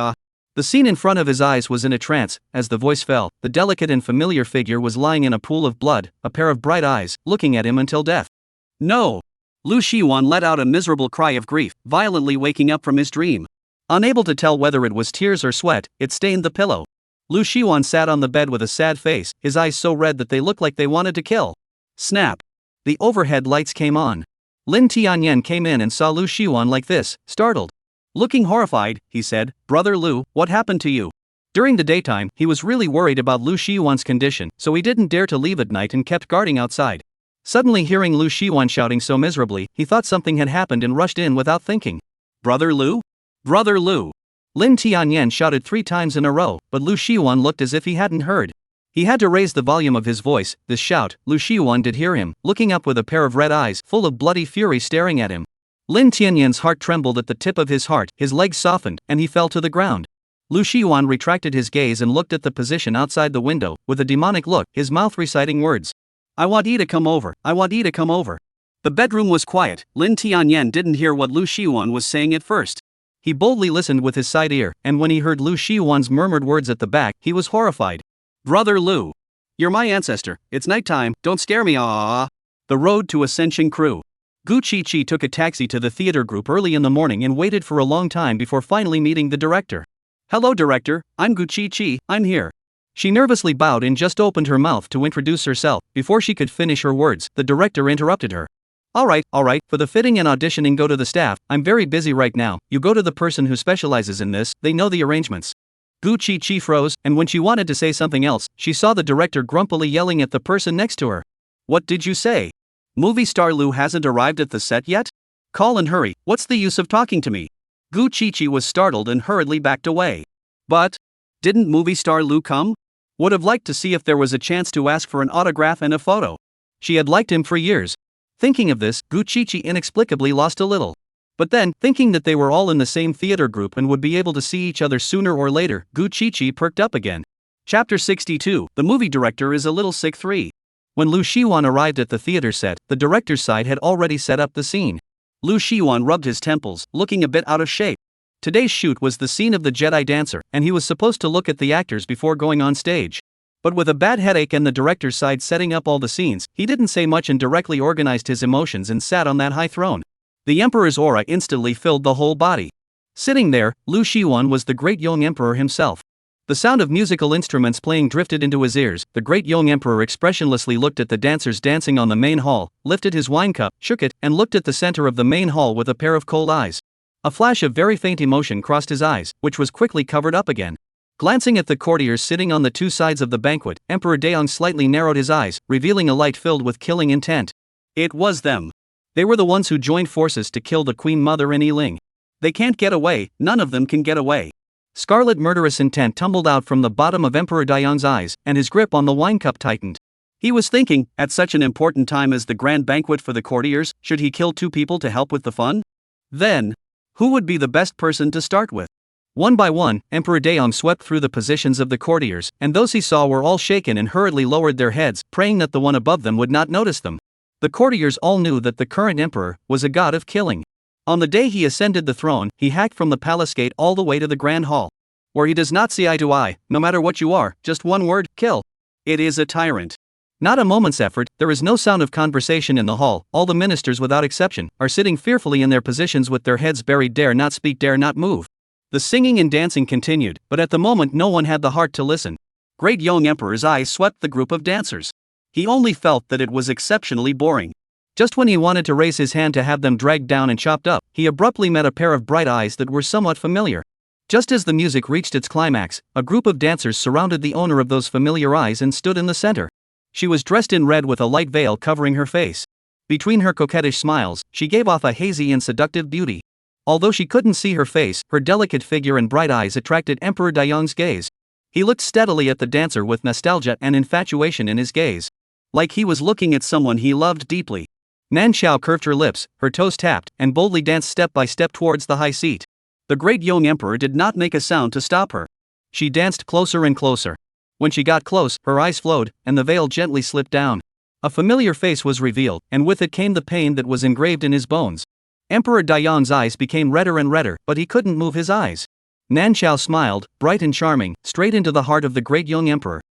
[SPEAKER 1] The scene in front of his eyes was in a trance. As the voice fell, the delicate and familiar figure was lying in a pool of blood, a pair of bright eyes, looking at him until death. No! Lu Shiwan let out a miserable cry of grief, violently waking up from his dream. Unable to tell whether it was tears or sweat, it stained the pillow. Lu Shiwan sat on the bed with a sad face, his eyes so red that they looked like they wanted to kill. Snap! The overhead lights came on. Lin Tianyan came in and saw Lu Shiwan like this, startled. Looking horrified, he said, Brother Lu, what happened to you? During the daytime, he was really worried about Lu Shiwan's condition, so he didn't dare to leave at night and kept guarding outside. Suddenly hearing Lu Shiwan shouting so miserably, he thought something had happened and rushed in without thinking. Brother Lu? Brother Lu! Lin Tianyan shouted 3 times in a row, but Lu Shiwan looked as if he hadn't heard. He had to raise the volume of his voice. This shout, Lu Shiwan did hear him, looking up with a pair of red eyes full of bloody fury staring at him. Lin Tianyan's heart trembled at the tip of his heart, his legs softened, and he fell to the ground. Lu Shiwan retracted his gaze and looked at the position outside the window, with a demonic look, his mouth reciting words. I want Yi to come over, I want Yi to come over. The bedroom was quiet. Lin Tianyan didn't hear what Lu Shiwan was saying at first. He boldly listened with his side ear, and when he heard Lu Shiwan's murmured words at the back, he was horrified. Brother Lu! You're my ancestor. It's nighttime, don't scare me. The road to Ascension Crew. Gu Chi took a taxi to the theater group early in the morning and waited for a long time before finally meeting the director. Hello director, I'm Gu Chi, I'm here. She nervously bowed and just opened her mouth to introduce herself. Before she could finish her words, the director interrupted her. Alright, for the fitting and auditioning go to the staff. I'm very busy right now. You go to the person who specializes in this, they know the arrangements. Gu Chi froze, and when she wanted to say something else, she saw the director grumpily yelling at the person next to her. What did you say? Movie star Lu hasn't arrived at the set yet? Call and hurry, what's the use of talking to me? Gu Chi was startled and hurriedly backed away. But didn't movie star Lu come? Would have liked to see if there was a chance to ask for an autograph and a photo. She had liked him for years. Thinking of this, Gu Chi inexplicably lost a little. But then, thinking that they were all in the same theater group and would be able to see each other sooner or later, Gu Chi perked up again. Chapter 62, The movie director is a little sick. 3. When Lu Shiwan arrived at the theater set, the director's side had already set up the scene. Lu Shiwan rubbed his temples, looking a bit out of shape. Today's shoot was the scene of the Jedi dancer, and he was supposed to look at the actors before going on stage. But with a bad headache and the director's side setting up all the scenes, he didn't say much and directly organized his emotions and sat on that high throne. The emperor's aura instantly filled the whole body. Sitting there, Lu Shiwan was the great young emperor himself. The sound of musical instruments playing drifted into his ears. The great young emperor expressionlessly looked at the dancers dancing on the main hall, lifted his wine cup, shook it, and looked at the center of the main hall with a pair of cold eyes. A flash of very faint emotion crossed his eyes, which was quickly covered up again. Glancing at the courtiers sitting on the two sides of the banquet, Emperor Daeong slightly narrowed his eyes, revealing a light filled with killing intent. It was them. They were the ones who joined forces to kill the Queen Mother and Yiling. They can't get away, none of them can get away. Scarlet murderous intent tumbled out from the bottom of Emperor Daeong's eyes, and his grip on the wine cup tightened. He was thinking, at such an important time as the grand banquet for the courtiers, should he kill two people to help with the fun? Then, who would be the best person to start with? One by one, Emperor Daeong swept through the positions of the courtiers, and those he saw were all shaken and hurriedly lowered their heads, praying that the one above them would not notice them. The courtiers all knew that the current emperor was a god of killing. On the day he ascended the throne, he hacked from the palace gate all the way to the grand hall, where he does not see eye to eye, no matter what you are, just one word, kill. It is a tyrant. Not a moment's effort, there is no sound of conversation in the hall, all the ministers without exception are sitting fearfully in their positions with their heads buried, dare not speak, dare not move. The singing and dancing continued, but at the moment no one had the heart to listen. Great young Emperor's eyes swept the group of dancers. He only felt that it was exceptionally boring. Just when he wanted to raise his hand to have them dragged down and chopped up, he abruptly met a pair of bright eyes that were somewhat familiar. Just as the music reached its climax, a group of dancers surrounded the owner of those familiar eyes and stood in the center. She was dressed in red with a light veil covering her face. Between her coquettish smiles, she gave off a hazy and seductive beauty. Although she couldn't see her face, her delicate figure and bright eyes attracted Emperor Daeong's gaze. He looked steadily at the dancer with nostalgia and infatuation in his gaze, like he was looking at someone he loved deeply. Nan Xiao curved her lips, her toes tapped, and boldly danced step by step towards the high seat. The great young emperor did not make a sound to stop her. She danced closer and closer. When she got close, her eyes flowed, and the veil gently slipped down. A familiar face was revealed, and with it came the pain that was engraved in his bones. Emperor Daeong's eyes became redder and redder, but he couldn't move his eyes. Nan Xiao smiled, bright and charming, straight into the heart of the great young emperor.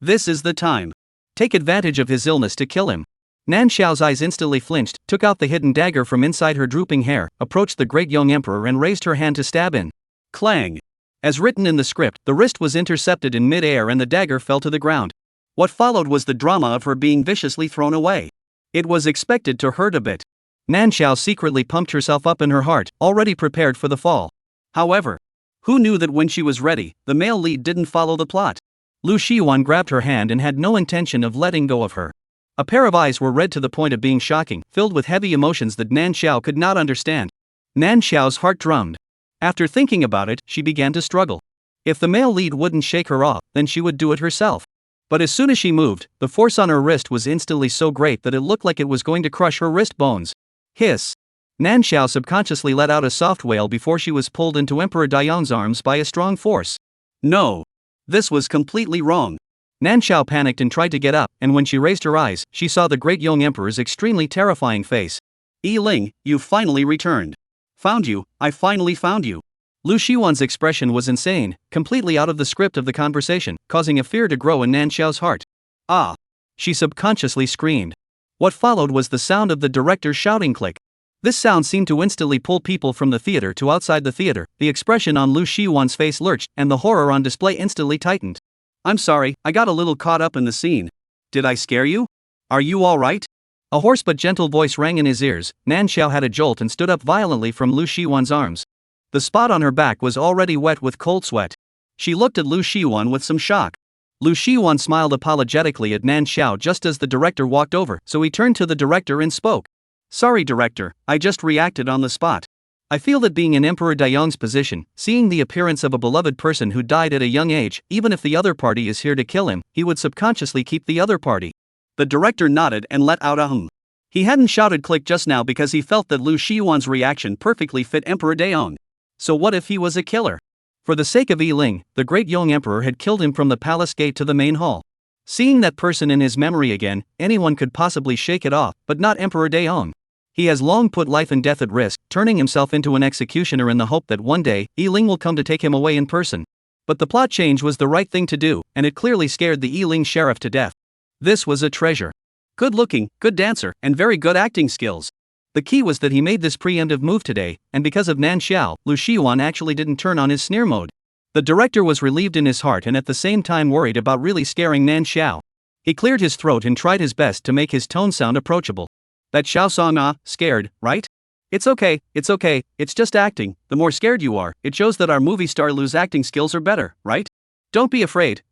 [SPEAKER 1] This is the time. Take advantage of his illness to kill him. Nan Xiao's eyes instantly flinched, took out the hidden dagger from inside her drooping hair, approached the great young emperor and raised her hand to stab in. Clang! As written in the script, the wrist was intercepted in mid-air and the dagger fell to the ground. What followed was the drama of her being viciously thrown away. It was expected to hurt a bit. Nan Xiao secretly pumped herself up in her heart, already prepared for the fall. However, who knew that when she was ready, the male lead didn't follow the plot? Lu Shiwan grabbed her hand and had no intention of letting go of her. A pair of eyes were red to the point of being shocking, filled with heavy emotions that Nan Xiao could not understand. Nan Xiao's heart drummed. After thinking about it, she began to struggle. If the male lead wouldn't shake her off, then she would do it herself. But as soon as she moved, the force on her wrist was instantly so great that it looked like it was going to crush her wrist bones. Hiss! Nan Xiao subconsciously let out a soft wail before she was pulled into Emperor Daeong's arms by a strong force. No! This was completely wrong. Nan Xiao panicked and tried to get up, and when she raised her eyes, she saw the great young emperor's extremely terrifying face. Yiling, you finally returned. Found you, I finally found you. Lu Shiwan's expression was insane, completely out of the script of the conversation, causing a fear to grow in Nan Xiao's heart. Ah! She subconsciously screamed. What followed was the sound of the director's shouting click. This sound seemed to instantly pull people from the theater to outside the theater. The expression on Lu Shiwan's face lurched, and the horror on display instantly tightened. I'm sorry, I got a little caught up in the scene. Did I scare you? Are you alright? A hoarse but gentle voice rang in his ears. Nan Xiao had a jolt and stood up violently from Lu Shiwan's arms. The spot on her back was already wet with cold sweat. She looked at Lu Shiwan with some shock. Lu Shiwan smiled apologetically at Nan Xiao just as the director walked over, so he turned to the director and spoke. Sorry director, I just reacted on the spot. I feel that being in Emperor Daeong's position, seeing the appearance of a beloved person who died at a young age, even if the other party is here to kill him, he would subconsciously keep the other party. The director nodded and let out a hum. He hadn't shouted click just now because he felt that Lu Shiwan's reaction perfectly fit Emperor Daeong. So what if he was a killer? For the sake of Yiling, the great young emperor had killed him from the palace gate to the main hall. Seeing that person in his memory again, anyone could possibly shake it off, but not Emperor Daeong. He has long put life and death at risk, turning himself into an executioner in the hope that one day, Yiling will come to take him away in person. But the plot change was the right thing to do, and it clearly scared the Yiling sheriff to death. This was a treasure. Good looking, good dancer, and very good acting skills. The key was that he made this preemptive move today, and because of Nan Xiao, Lu Shiwan actually didn't turn on his sneer mode. The director was relieved in his heart and at the same time worried about really scaring Nan Xiao. He cleared his throat and tried his best to make his tone sound approachable. That Xiao Song scared, right? It's okay, it's just acting. The more scared you are, it shows that our movie star Lu's acting skills are better, right? Don't be afraid,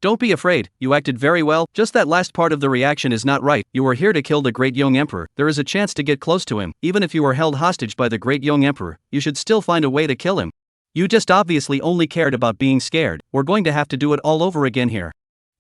[SPEAKER 1] you acted very well, just that last part of the reaction is not right. You are here to kill the great young emperor, there is a chance to get close to him, even if you are held hostage by the great young emperor, you should still find a way to kill him. You just obviously only cared about being scared, we're going to have to do it all over again here.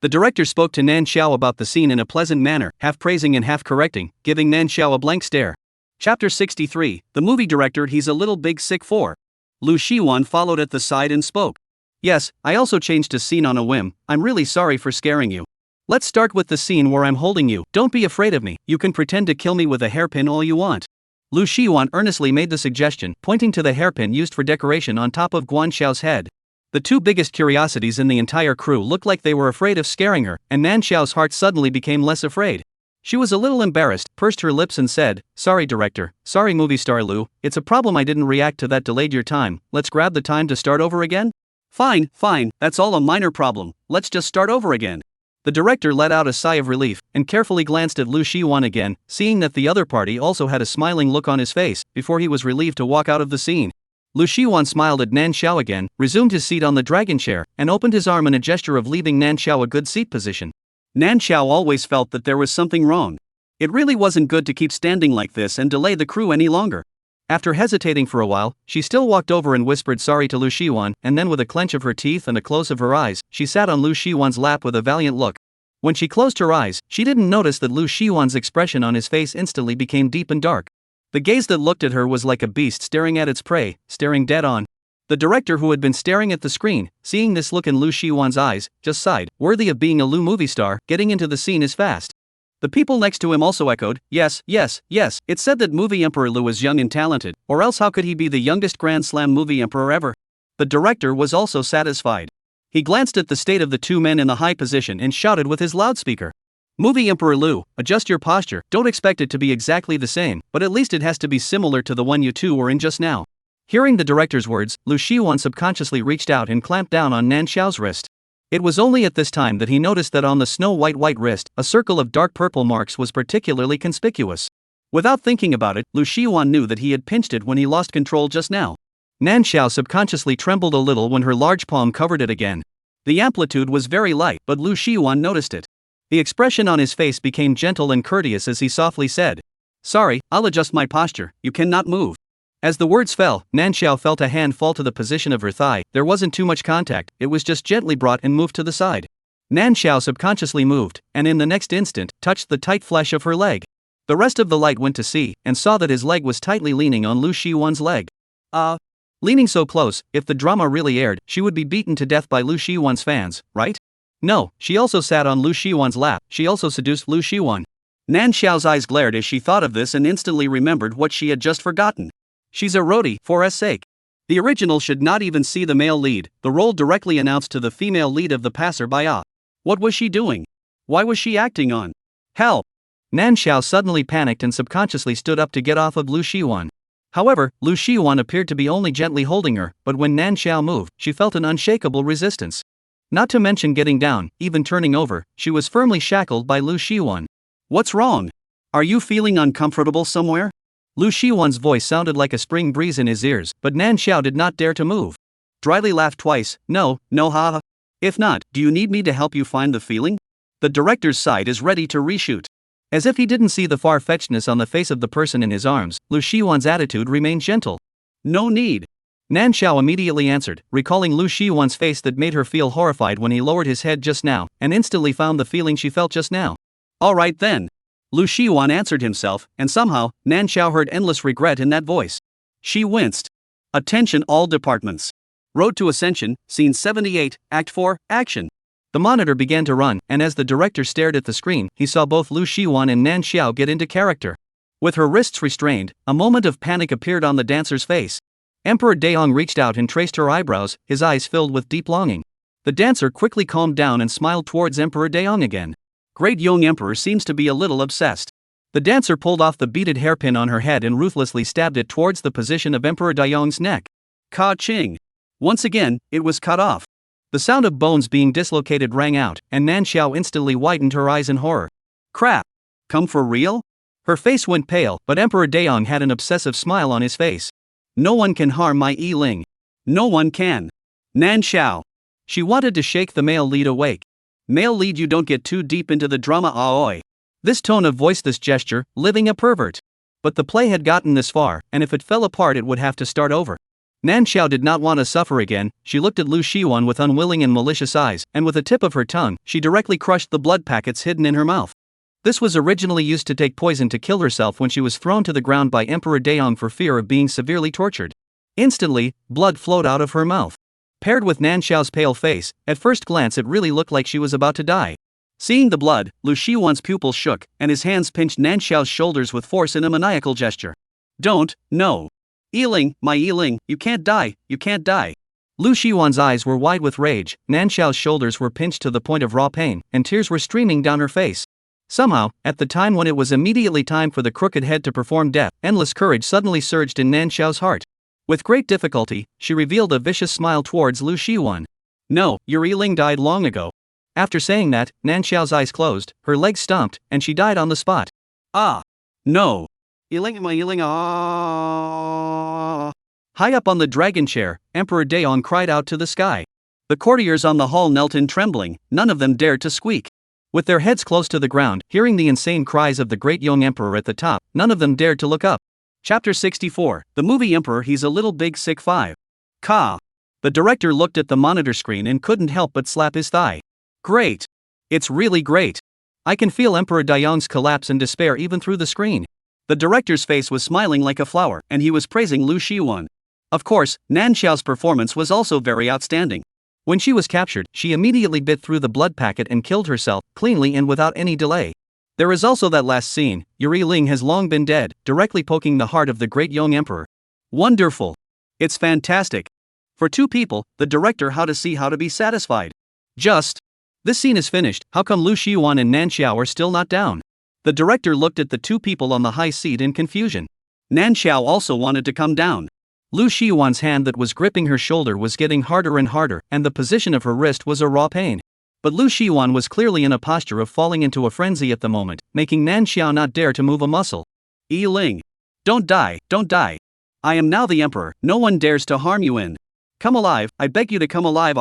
[SPEAKER 1] The director spoke to Nan Xiao about the scene in a pleasant manner, half praising and half correcting, giving Nan Xiao a blank stare. Chapter 63, the movie director he's a little big sick for. Lu Shiwan followed at the side and spoke. Yes, I also changed a scene on a whim, I'm really sorry for scaring you. Let's start with the scene where I'm holding you, don't be afraid of me, you can pretend to kill me with a hairpin all you want. Lu Shiwan earnestly made the suggestion, pointing to the hairpin used for decoration on top of Guan Xiao's head. The two biggest curiosities in the entire crew looked like they were afraid of scaring her, and Nan Xiao's heart suddenly became less afraid. She was a little embarrassed, pursed her lips and said, sorry director, sorry movie star Lu, it's a problem I didn't react to that delayed your time, let's grab the time to start over again? Fine, that's all a minor problem, let's just start over again. The director let out a sigh of relief, and carefully glanced at Lu Shiwan again, seeing that the other party also had a smiling look on his face, before he was relieved to walk out of the scene. Lu Shiwan smiled at Nan Xiao again, resumed his seat on the dragon chair, and opened his arm in a gesture of leaving Nan Xiao a good seat position. Nan Xiao always felt that there was something wrong. It really wasn't good to keep standing like this and delay the crew any longer. After hesitating for a while, she still walked over and whispered sorry to Lu Shiwan, and then with a clench of her teeth and a close of her eyes, she sat on Lu Shiwan's lap with a valiant look. When she closed her eyes, she didn't notice that Lu Shiwan's expression on his face instantly became deep and dark. The gaze that looked at her was like a beast staring at its prey, staring dead on. The director, who had been staring at the screen, seeing this look in Lu Shiwan's eyes, just sighed, worthy of being a Lu movie star, getting into the scene is fast. The people next to him also echoed, yes, it said that movie Emperor Lu was young and talented, or else how could he be the youngest Grand Slam movie emperor ever? The director was also satisfied. He glanced at the state of the two men in the high position and shouted with his loudspeaker. Movie Emperor Lu, adjust your posture, don't expect it to be exactly the same, but at least it has to be similar to the one you two were in just now. Hearing the director's words, Lu Shiwan subconsciously reached out and clamped down on Nan Xiao's wrist. It was only at this time that he noticed that on the snow-white wrist, a circle of dark purple marks was particularly conspicuous. Without thinking about it, Lu Shiwan knew that he had pinched it when he lost control just now. Nan Xiao subconsciously trembled a little when her large palm covered it again. The amplitude was very light, but Lu Shiwan noticed it. The expression on his face became gentle and courteous as he softly said, sorry, I'll adjust my posture, you cannot move. As the words fell, Nan Xiao felt a hand fall to the position of her thigh. There wasn't too much contact, it was just gently brought and moved to the side. Nan Xiao subconsciously moved, and in the next instant, touched the tight flesh of her leg. The rest of the light went to see, and saw that his leg was tightly leaning on Lu Shiwan's leg. Leaning so close, if the drama really aired, she would be beaten to death by Lu Shiwan's fans, right? No, she also sat on Lu Shiwan's lap, she also seduced Lu Shiwan. Nan Xiao's eyes glared as she thought of this and instantly remembered what she had just forgotten. She's a roadie, for s sake. The original should not even see the male lead, the role directly announced to the female lead of the passerby. What was she doing? Why was she acting on? Help! Nan Xiao suddenly panicked and subconsciously stood up to get off of Lu Shiwan. However, Lu Shiwan appeared to be only gently holding her, but when Nan Xiao moved, she felt an unshakable resistance. Not to mention getting down, even turning over, she was firmly shackled by Lu Shiwan. What's wrong? Are you feeling uncomfortable somewhere? Lu Shiwan's voice sounded like a spring breeze in his ears, but Nan Xiao did not dare to move. Dryly laughed twice, no, haha. If not, do you need me to help you find the feeling? The director's side is ready to reshoot. As if he didn't see the far-fetchedness on the face of the person in his arms, Lu Shiwan's attitude remained gentle. No need. Nan Xiao immediately answered, recalling Lu Shiwan's face that made her feel horrified when he lowered his head just now, and instantly found the feeling she felt just now. Alright then. Lu Shiwan answered himself, and somehow, Nan Xiao heard endless regret in that voice. She winced. Attention all departments. Road to Ascension, Scene 78, Act 4, Action. The monitor began to run, and as the director stared at the screen, he saw both Lu Shiwan and Nan Xiao get into character. With her wrists restrained, a moment of panic appeared on the dancer's face. Emperor Daong reached out and traced her eyebrows, his eyes filled with deep longing. The dancer quickly calmed down and smiled towards Emperor Daong again. Great young emperor seems to be a little obsessed. The dancer pulled off the beaded hairpin on her head and ruthlessly stabbed it towards the position of Emperor Daong's neck. Ka-ching! Once again, it was cut off. The sound of bones being dislocated rang out, and Nan Xiao instantly widened her eyes in horror. Crap! Come for real? Her face went pale, but Emperor Daong had an obsessive smile on his face. No one can harm my Yi Ling. No one can. Nan Xiao. She wanted to shake the male lead awake. Male lead, you don't get too deep into the drama, aoi. This tone of voice, this gesture, living a pervert. But the play had gotten this far, and if it fell apart it would have to start over. Nan Xiao did not want to suffer again. She looked at Lu Shiwan with unwilling and malicious eyes, and with the tip of her tongue, she directly crushed the blood packets hidden in her mouth. This was originally used to take poison to kill herself when she was thrown to the ground by Emperor Daong for fear of being severely tortured. Instantly, blood flowed out of her mouth. Paired with Nan Xiao's pale face, at first glance it really looked like she was about to die. Seeing the blood, Lu Shiwan's pupils shook, and his hands pinched Nan Xiao's shoulders with force in a maniacal gesture. Don't, no. Yiling, my Yiling, you can't die, you can't die. Lu Shiwan's eyes were wide with rage, Nan Xiao's shoulders were pinched to the point of raw pain, and tears were streaming down her face. Somehow, at the time when it was immediately time for the crooked head to perform death, endless courage suddenly surged in Nan Xiao's heart. With great difficulty, she revealed a vicious smile towards Lu Shiwan. No, your Yiling died long ago. After saying that, Nan Xiao's eyes closed, her legs stomped, and she died on the spot. Ah. No. Yiling, my Yiling, ah. High up on the dragon chair, Emperor Daong cried out to the sky. The courtiers on the hall knelt in trembling, none of them dared to squeak. With their heads close to the ground, hearing the insane cries of the great young emperor at the top, none of them dared to look up. Chapter 64, The Movie Emperor, He's a Little Big Sick 5. Ka. The director looked at the monitor screen and couldn't help but slap his thigh. Great. It's really great. I can feel Emperor Daong's collapse and despair even through the screen. The director's face was smiling like a flower, and he was praising Lu Shiwan. Of course, Nan Xiao's performance was also very outstanding. When she was captured, she immediately bit through the blood packet and killed herself, cleanly and without any delay. There is also that last scene, Yuri Ling has long been dead, directly poking the heart of the great young emperor. Wonderful. It's fantastic. For two people, the director how to see how to be satisfied. Just. This scene is finished, how come Lu Shiwan and Nan Xiao are still not down? The director looked at the two people on the high seat in confusion. Nan Xiao also wanted to come down. Lu Shiwan's hand that was gripping her shoulder was getting harder and harder, and the position of her wrist was a raw pain. But Lu Shiwan was clearly in a posture of falling into a frenzy at the moment, making Nan Xiao not dare to move a muscle. Yiling. Don't die, don't die. I am now the emperor, no one dares to harm you in. Come alive, I beg you to come alive,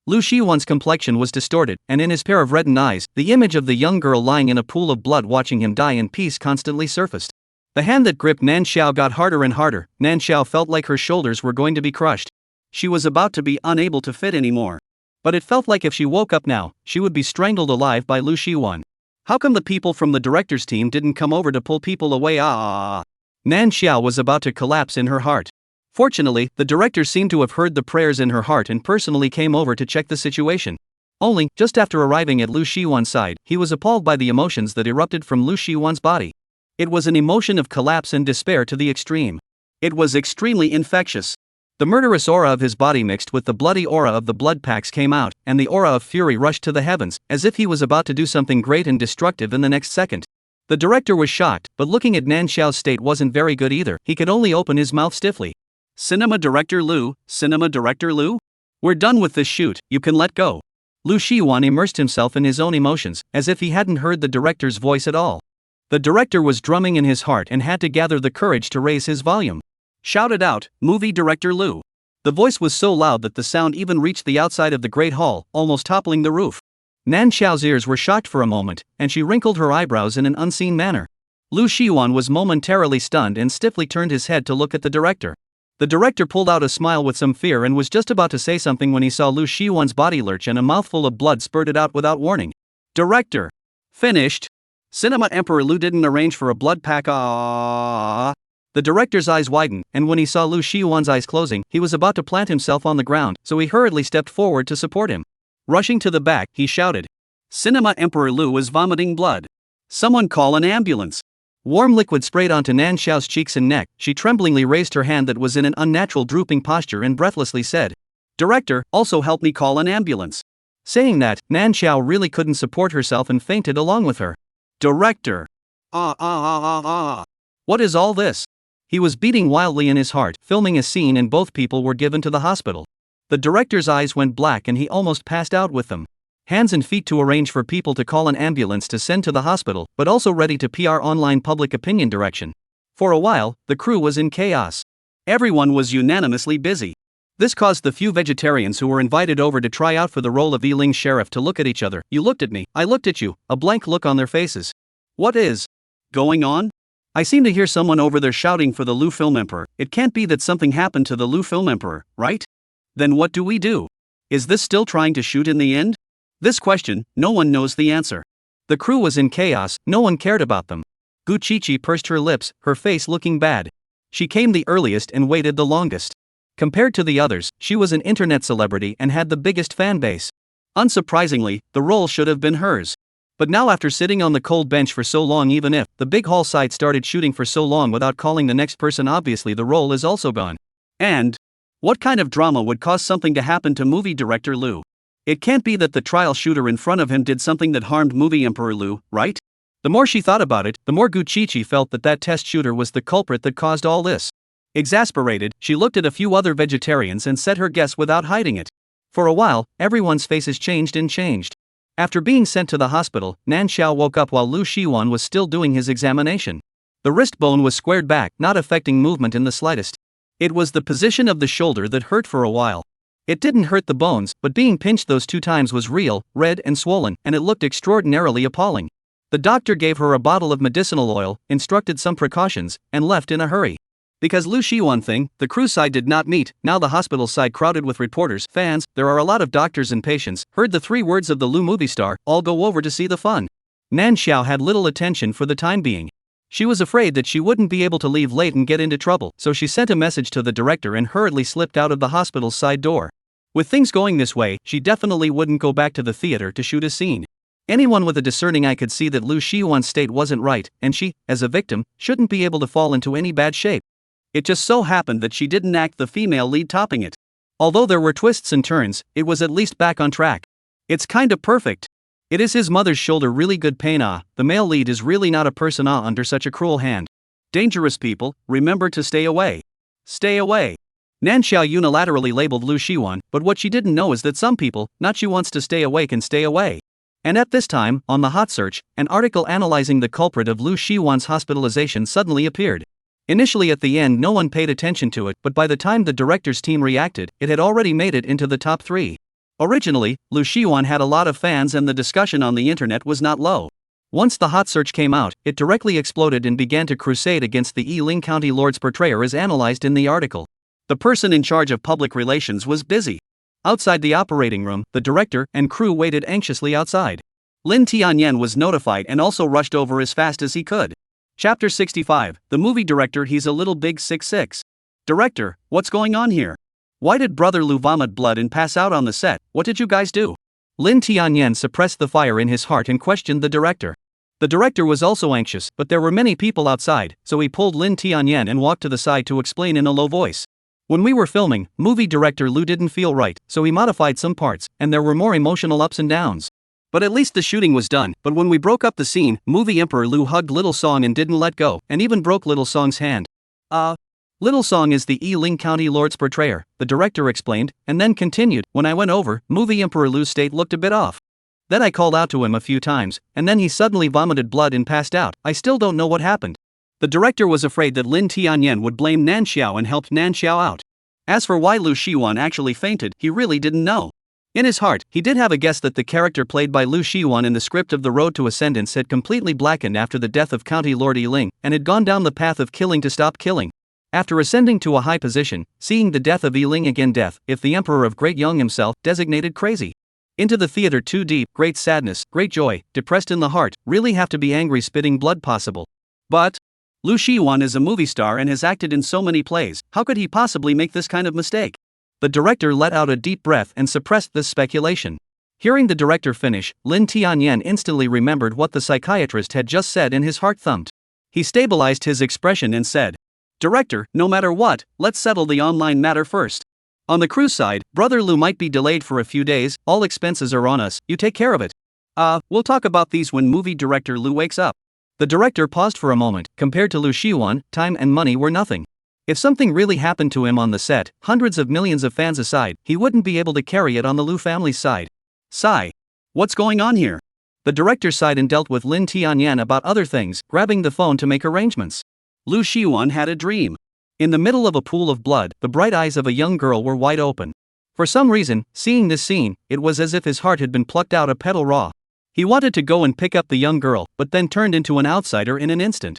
[SPEAKER 1] Lu Shiwan's complexion was distorted, and in his pair of reddened eyes, the image of the young girl lying in a pool of blood watching him die in peace constantly surfaced. The hand that gripped Nan Xiao got harder and harder. Nan Xiao felt like her shoulders were going to be crushed. She was about to be unable to fit anymore. But it felt like if she woke up now, she would be strangled alive by Lu Shiwan. How come the people from the director's team didn't come over to pull people away? Nan Xiao was about to collapse in her heart. Fortunately, the director seemed to have heard the prayers in her heart and personally came over to check the situation. Only, just after arriving at Lu Shiwan's side, he was appalled by the emotions that erupted from Lu Shiwan's body. It was an emotion of collapse and despair to the extreme. It was extremely infectious. The murderous aura of his body mixed with the bloody aura of the blood packs came out, and the aura of fury rushed to the heavens, as if he was about to do something great and destructive in the next second. The director was shocked, but looking at Nan Xiao's state wasn't very good either. He could only open his mouth stiffly. Cinema Director Lu, Cinema Director Lu? We're done with this shoot, you can let go. Lu Shiwan immersed himself in his own emotions, as if he hadn't heard the director's voice at all. The director was drumming in his heart and had to gather the courage to raise his volume. Shouted out, Movie Director Lu. The voice was so loud that the sound even reached the outside of the great hall, almost toppling the roof. Nan Xiao's ears were shocked for a moment, and she wrinkled her eyebrows in an unseen manner. Lu Shiwan was momentarily stunned and stiffly turned his head to look at the director. The director pulled out a smile with some fear and was just about to say something when he saw Lu Shiwan's body lurch and a mouthful of blood spurted out without warning. Director. Finished. Cinema Emperor Lu didn't arrange for a blood pack. The director's eyes widened, and when he saw Lu Shiwan's eyes closing, he was about to plant himself on the ground, so he hurriedly stepped forward to support him. Rushing to the back, he shouted. Cinema Emperor Lu is vomiting blood. Someone call an ambulance. Warm liquid sprayed onto Nan Xiao's cheeks and neck. She tremblingly raised her hand that was in an unnatural drooping posture and breathlessly said, Director, also help me call an ambulance. Saying that, Nan Xiao really couldn't support herself and fainted along with her. Director. What is all this? He was beating wildly in his heart, filming a scene, and both people were given to the hospital. The director's eyes went black and he almost passed out with them. Hands and feet to arrange for people to call an ambulance to send to the hospital, but also ready to PR online public opinion direction. For a while, the crew was in chaos. Everyone was unanimously busy. This caused the few vegetarians who were invited over to try out for the role of Yiling's sheriff to look at each other. You looked at me, I looked at you, a blank look on their faces. What is going on? I seem to hear someone over there shouting for the Lu Film Emperor. It can't be that something happened to the Lu Film Emperor, right? Then what do we do? Is this still trying to shoot in the end? This question, no one knows the answer. The crew was in chaos, no one cared about them. Guchichi pursed her lips, her face looking bad. She came the earliest and waited the longest. Compared to the others, she was an internet celebrity and had the biggest fan base. Unsurprisingly, the role should have been hers. But now, after sitting on the cold bench for so long, even if the big hall side started shooting for so long without calling the next person, obviously the role is also gone. And what kind of drama would cause something to happen to movie director Lu? It can't be that the trial shooter in front of him did something that harmed movie Emperor Lu, right? The more she thought about it, the more Guchichi felt that test shooter was the culprit that caused all this. Exasperated, she looked at a few other vegetarians and said her guess without hiding it. For a while, everyone's faces changed. After being sent to the hospital, Nan Xiao woke up while Lu Shiwan was still doing his examination. The wrist bone was squared back, not affecting movement in the slightest. It was the position of the shoulder that hurt for a while. It didn't hurt the bones, but being pinched those 2 times was real, red and swollen, and it looked extraordinarily appalling. The doctor gave her a bottle of medicinal oil, instructed some precautions, and left in a hurry. Because Lu Shiwan thing, the crew side did not meet. Now the hospital side, crowded with reporters, fans, there are a lot of doctors and patients, heard the 3 words of the Lu movie star, all go over to see the fun. Nan Xiao had little attention for the time being. She was afraid that she wouldn't be able to leave late and get into trouble, so she sent a message to the director and hurriedly slipped out of the hospital's side door. With things going this way, she definitely wouldn't go back to the theater to shoot a scene. Anyone with a discerning eye could see that Lu Shiwan's state wasn't right, and she, as a victim, shouldn't be able to fall into any bad shape. It just so happened that she didn't act the female lead topping it. Although there were twists and turns, it was at least back on track. It's kinda perfect. It is his mother's shoulder, really good pain. The male lead is really not a person under such a cruel hand. Dangerous people, remember to stay away. Stay away. Nan Xiao unilaterally labeled Lu Shiwan, but what she didn't know is that some people, not she wants to stay away, can stay away. And at this time, on the hot search, an article analyzing the culprit of Lu Shiwan's hospitalization suddenly appeared. Initially at the end no one paid attention to it, but by the time the director's team reacted, it had already made it into the top 3. Originally, Lu Shiwan had a lot of fans and the discussion on the internet was not low. Once the hot search came out, it directly exploded and began to crusade against the Yiling County Lord's portrayer as analyzed in the article. The person in charge of public relations was busy. Outside the operating room, the director and crew waited anxiously outside. Lin Tianyan was notified and also rushed over as fast as he could. Chapter 65, the movie director, he's a little big 6'6". Director, what's going on here? Why did brother Lu vomit blood and pass out on the set? What did you guys do? Lin Tianyan suppressed the fire in his heart and questioned the director. The director was also anxious, but there were many people outside, so he pulled Lin Tianyan and walked to the side to explain in a low voice. When we were filming, movie director Lu didn't feel right, so he modified some parts, and there were more emotional ups and downs. But at least the shooting was done. But when we broke up the scene, movie Emperor Lu hugged Little Song and didn't let go, and even broke Little Song's hand. Little Song is the Yiling County Lord's portrayer, the director explained, and then continued, when I went over, movie Emperor Lu's state looked a bit off. Then I called out to him a few times, and then he suddenly vomited blood and passed out. I still don't know what happened. The director was afraid that Lin Tianyan would blame Nan Xiao and helped Nan Xiao out. As for why Lu Shiwan actually fainted, he really didn't know. In his heart, he did have a guess that the character played by Lu Shiwan in the script of The Road to Ascendance had completely blackened after the death of County Lord Yiling, and had gone down the path of killing to stop killing. After ascending to a high position, seeing the death of Yiling again, death, if the Emperor of Great Young himself, designated crazy. Into the theater too deep, great sadness, great joy, depressed in the heart, really have to be angry, spitting blood possible. But Lu Shiwan is a movie star and has acted in so many plays, how could he possibly make this kind of mistake? The director let out a deep breath and suppressed this speculation. Hearing the director finish, Lin Tianyan instantly remembered what the psychiatrist had just said and his heart thumped. He stabilized his expression and said, Director, no matter what, let's settle the online matter first. On the crew side, brother Lu might be delayed for a few days, all expenses are on us, you take care of it. We'll talk about these when movie director Lu wakes up. The director paused for a moment. Compared to Lu Shiwan, time and money were nothing. If something really happened to him on the set, hundreds of millions of fans aside, he wouldn't be able to carry it on the Lu family's side. Sigh. What's going on here? The director sighed and dealt with Lin Tianyan about other things, grabbing the phone to make arrangements. Lu Shiwan had a dream. In the middle of a pool of blood, the bright eyes of a young girl were wide open. For some reason, seeing this scene, it was as if his heart had been plucked out a petal raw. He wanted to go and pick up the young girl, but then turned into an outsider in an instant.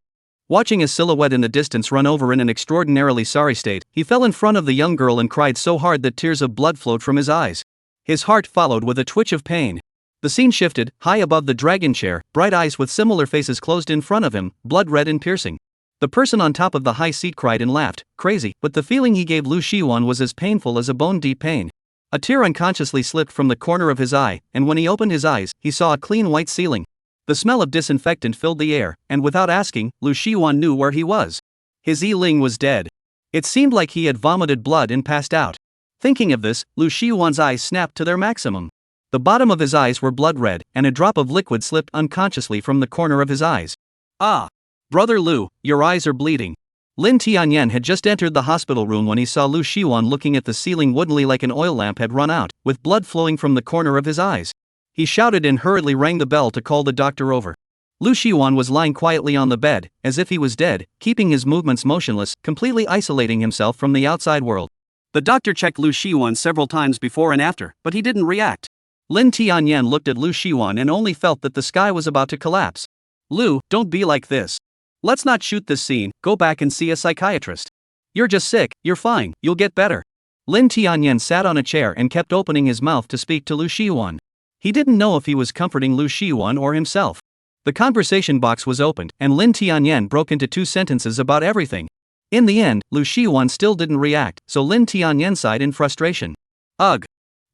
[SPEAKER 1] Watching a silhouette in the distance run over in an extraordinarily sorry state, he fell in front of the young girl and cried so hard that tears of blood flowed from his eyes. His heart followed with a twitch of pain. The scene shifted, high above the dragon chair, bright eyes with similar faces closed in front of him, blood red and piercing. The person on top of the high seat cried and laughed, crazy, but the feeling he gave Lu Shiwan was as painful as a bone-deep pain. A tear unconsciously slipped from the corner of his eye, and when he opened his eyes, he saw a clean white ceiling. The smell of disinfectant filled the air, and without asking, Lu Shiwan knew where he was. His Yi-Ling was dead. It seemed like he had vomited blood and passed out. Thinking of this, Lu Shiwan's eyes snapped to their maximum. The bottom of his eyes were blood red, and a drop of liquid slipped unconsciously from the corner of his eyes. Ah! Brother Lu, your eyes are bleeding. Lin Tianyan had just entered the hospital room when he saw Lu Shiwan looking at the ceiling woodenly like an oil lamp had run out, with blood flowing from the corner of his eyes. He shouted and hurriedly rang the bell to call the doctor over. Lu Shiwan was lying quietly on the bed, as if he was dead, keeping his movements motionless, completely isolating himself from the outside world. The doctor checked Lu Shiwan several times before and after, but he didn't react. Lin Tianyan looked at Lu Shiwan and only felt that the sky was about to collapse. Lu, don't be like this. Let's not shoot this scene, go back and see a psychiatrist. You're just sick, you're fine, you'll get better. Lin Tianyan sat on a chair and kept opening his mouth to speak to Lu Shiwan. He didn't know if he was comforting Lu Shiwan or himself. The conversation box was opened, and Lin Tianyan broke into 2 sentences about everything. In the end, Lu Shiwan still didn't react, so Lin Tianyan sighed in frustration. Ugh.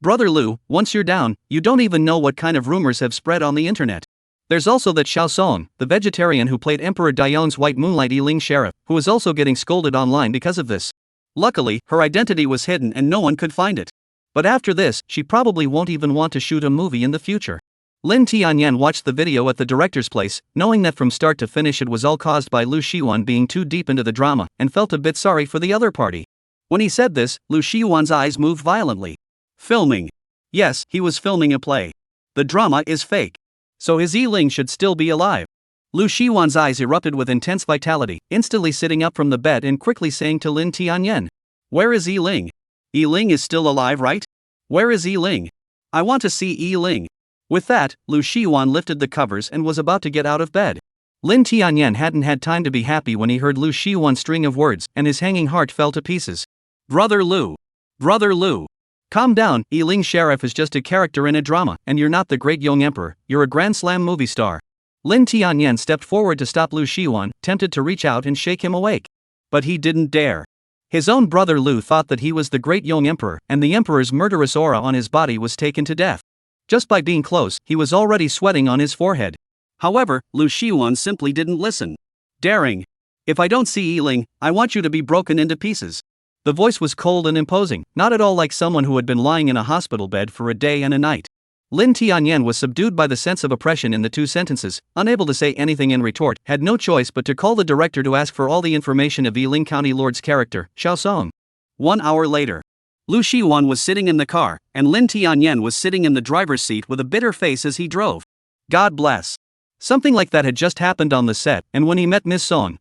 [SPEAKER 1] Brother Lu, once you're down, you don't even know what kind of rumors have spread on the internet. There's also that Xiao Song, the vegetarian who played Emperor Dion's White Moonlight Yi-Ling sheriff, who is also getting scolded online because of this. Luckily, her identity was hidden and no one could find it. But after this, she probably won't even want to shoot a movie in the future. Lin Tianyan watched the video at the director's place, knowing that from start to finish it was all caused by Lu Shiwan being too deep into the drama, and felt a bit sorry for the other party. When he said this, Lu Shiwan's eyes moved violently. Filming. Yes, he was filming a play. The drama is fake. So his Yi-Ling should still be alive. Lu Shiwan's eyes erupted with intense vitality, instantly sitting up from the bed and quickly saying to Lin Tianyan, "Where is Yi-Ling? Yi-Ling is still alive, right? Where is Yi-Ling? I want to see Yi-Ling." With that, Lu Shiwan lifted the covers and was about to get out of bed. Lin Tianyan hadn't had time to be happy when he heard Lu Shiwan's string of words, and his hanging heart fell to pieces. Brother Lu. Brother Lu. Calm down, Yi-Ling Sheriff is just a character in a drama, and you're not the great young emperor, you're a Grand Slam movie star. Lin Tianyan stepped forward to stop Lu Shiwan, tempted to reach out and shake him awake. But he didn't dare. His own brother Lu thought that he was the great young emperor, and the emperor's murderous aura on his body was taken to death. Just by being close, he was already sweating on his forehead. However, Lu Shiwan simply didn't listen. Daring. If I don't see Yi-Ling, I want you to be broken into pieces. The voice was cold and imposing, not at all like someone who had been lying in a hospital bed for a day and a night. Lin Tianyan was subdued by the sense of oppression in the 2 sentences, unable to say anything in retort, had no choice but to call the director to ask for all the information of Yiling County Lord's character, Xiao Song. 1 hour later. Lu Shiwan was sitting in the car, and Lin Tianyan was sitting in the driver's seat with a bitter face as he drove. God bless. Something like that had just happened on the set, and when he met Miss Song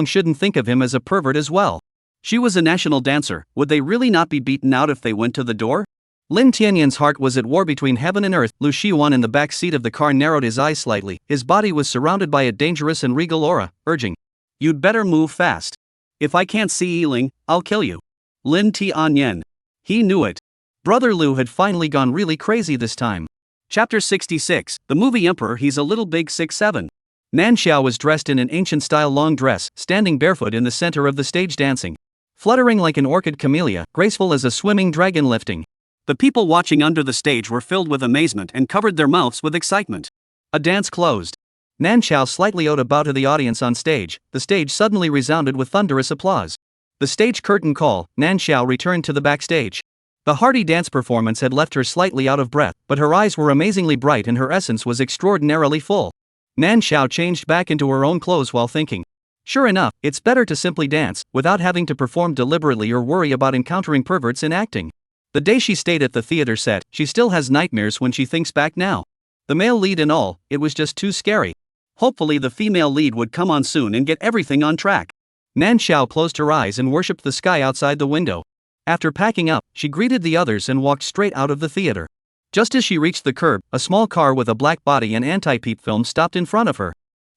[SPEAKER 1] shouldn't think of him as a pervert as well. She was a national dancer, would they really not be beaten out if they went to the door? Lin Tianyan's heart was at war between heaven and earth. Lu Shiwan in the back seat of the car narrowed his eyes slightly, his body was surrounded by a dangerous and regal aura, urging, "You'd better move fast. If I can't see Yi-Ling, I'll kill you." Lin Tianyan. He knew it. Brother Lu had finally gone really crazy this time. Chapter 66, The Movie Emperor. He's a little big 6'7". Nan Xiao was dressed in an ancient-style long dress, standing barefoot in the center of the stage dancing. Fluttering like an orchid camellia, graceful as a swimming dragon lifting. The people watching under the stage were filled with amazement and covered their mouths with excitement. A dance closed. Nan Xiao slightly owed a bow to the audience on stage. The stage suddenly resounded with thunderous applause. The stage curtain call, Nan Xiao returned to the backstage. The hearty dance performance had left her slightly out of breath, but her eyes were amazingly bright and her essence was extraordinarily full. Nan Xiao changed back into her own clothes while thinking. Sure enough, it's better to simply dance, without having to perform deliberately or worry about encountering perverts in acting. The day she stayed at the theater set, she still has nightmares when she thinks back now. The male lead and all, it was just too scary. Hopefully the female lead would come on soon and get everything on track. Nan Xiao closed her eyes and worshipped the sky outside the window. After packing up, she greeted the others and walked straight out of the theater. Just as she reached the curb, a small car with a black body and anti-peep film stopped in front of her.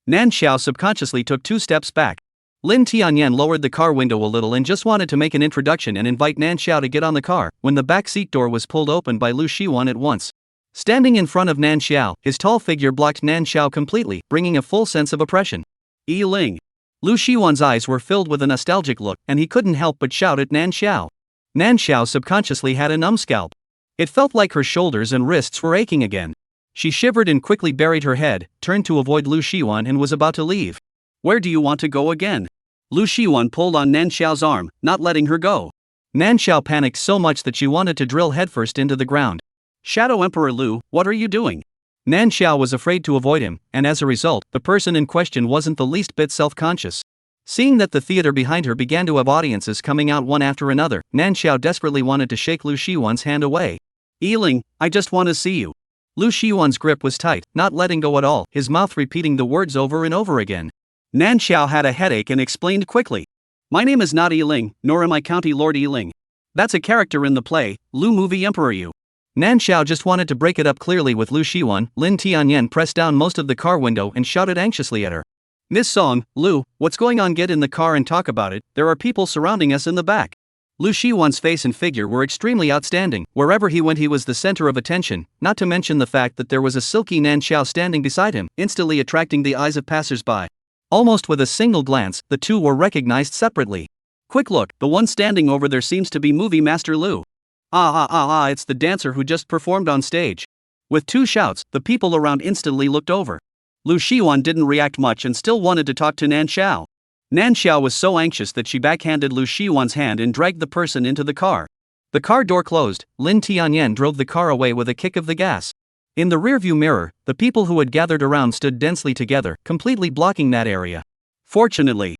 [SPEAKER 1] Nan Xiao subconsciously took 2 steps back. Lin Tianyan lowered the car window a little and just wanted to make an introduction and invite Nan Xiao to get on the car, when the back seat door was pulled open by Lu Shiwan at once. Standing in front of Nan Xiao, his tall figure blocked Nan Xiao completely, bringing a full sense of oppression. Yi Ling. Lu Shiwan's eyes were filled with a nostalgic look, and he couldn't help but shout at Nan Xiao. Nan Xiao subconsciously had a numb scalp. It felt like her shoulders and wrists were aching again. She shivered and quickly buried her head, turned to avoid Lu Shiwan and was about to leave. Where do you want to go again? Lu Shiwan pulled on Nan Xiao's arm, not letting her go. Nan Xiao panicked so much that she wanted to drill headfirst into the ground. Shadow Emperor Lu, what are you doing? Nan Xiao was afraid to avoid him, and as a result, the person in question wasn't the least bit self-conscious. Seeing that the theater behind her began to have audiences coming out one after another, Nan Xiao desperately wanted to shake Lu Shiwan's hand away. Yiling, I just want to see you. Lu Shiwan's grip was tight, not letting go at all, his mouth repeating the words over and over again. Nan Xiao had a headache and explained quickly. My name is not Yiling, nor am I County Lord Yiling. That's a character in the play, Lu Movie Emperor Yu. Nan Xiao just wanted to break it up clearly with Lu Shiwan. Lin Tianyan pressed down most of the car window and shouted anxiously at her. Miss Song, Lu, what's going on? Get in the car and talk about it, there are people surrounding us in the back. Lu Shiwan's face and figure were extremely outstanding. Wherever he went he was the center of attention, not to mention the fact that there was a silky Nan Xiao standing beside him, instantly attracting the eyes of passers-by. Almost with a single glance, the two were recognized separately. Quick look, the one standing over there seems to be Movie Master Lu. It's the dancer who just performed on stage. With 2 shouts, the people around instantly looked over. Lu Shiwan didn't react much and still wanted to talk to Nan Xiao. Nan Xiao was so anxious that she backhanded Lu Shiwan's hand and dragged the person into the car. The car door closed. Lin Tianyan drove the car away with a kick of the gas. In the rearview mirror, the people who had gathered around stood densely together, completely blocking that area. Fortunately,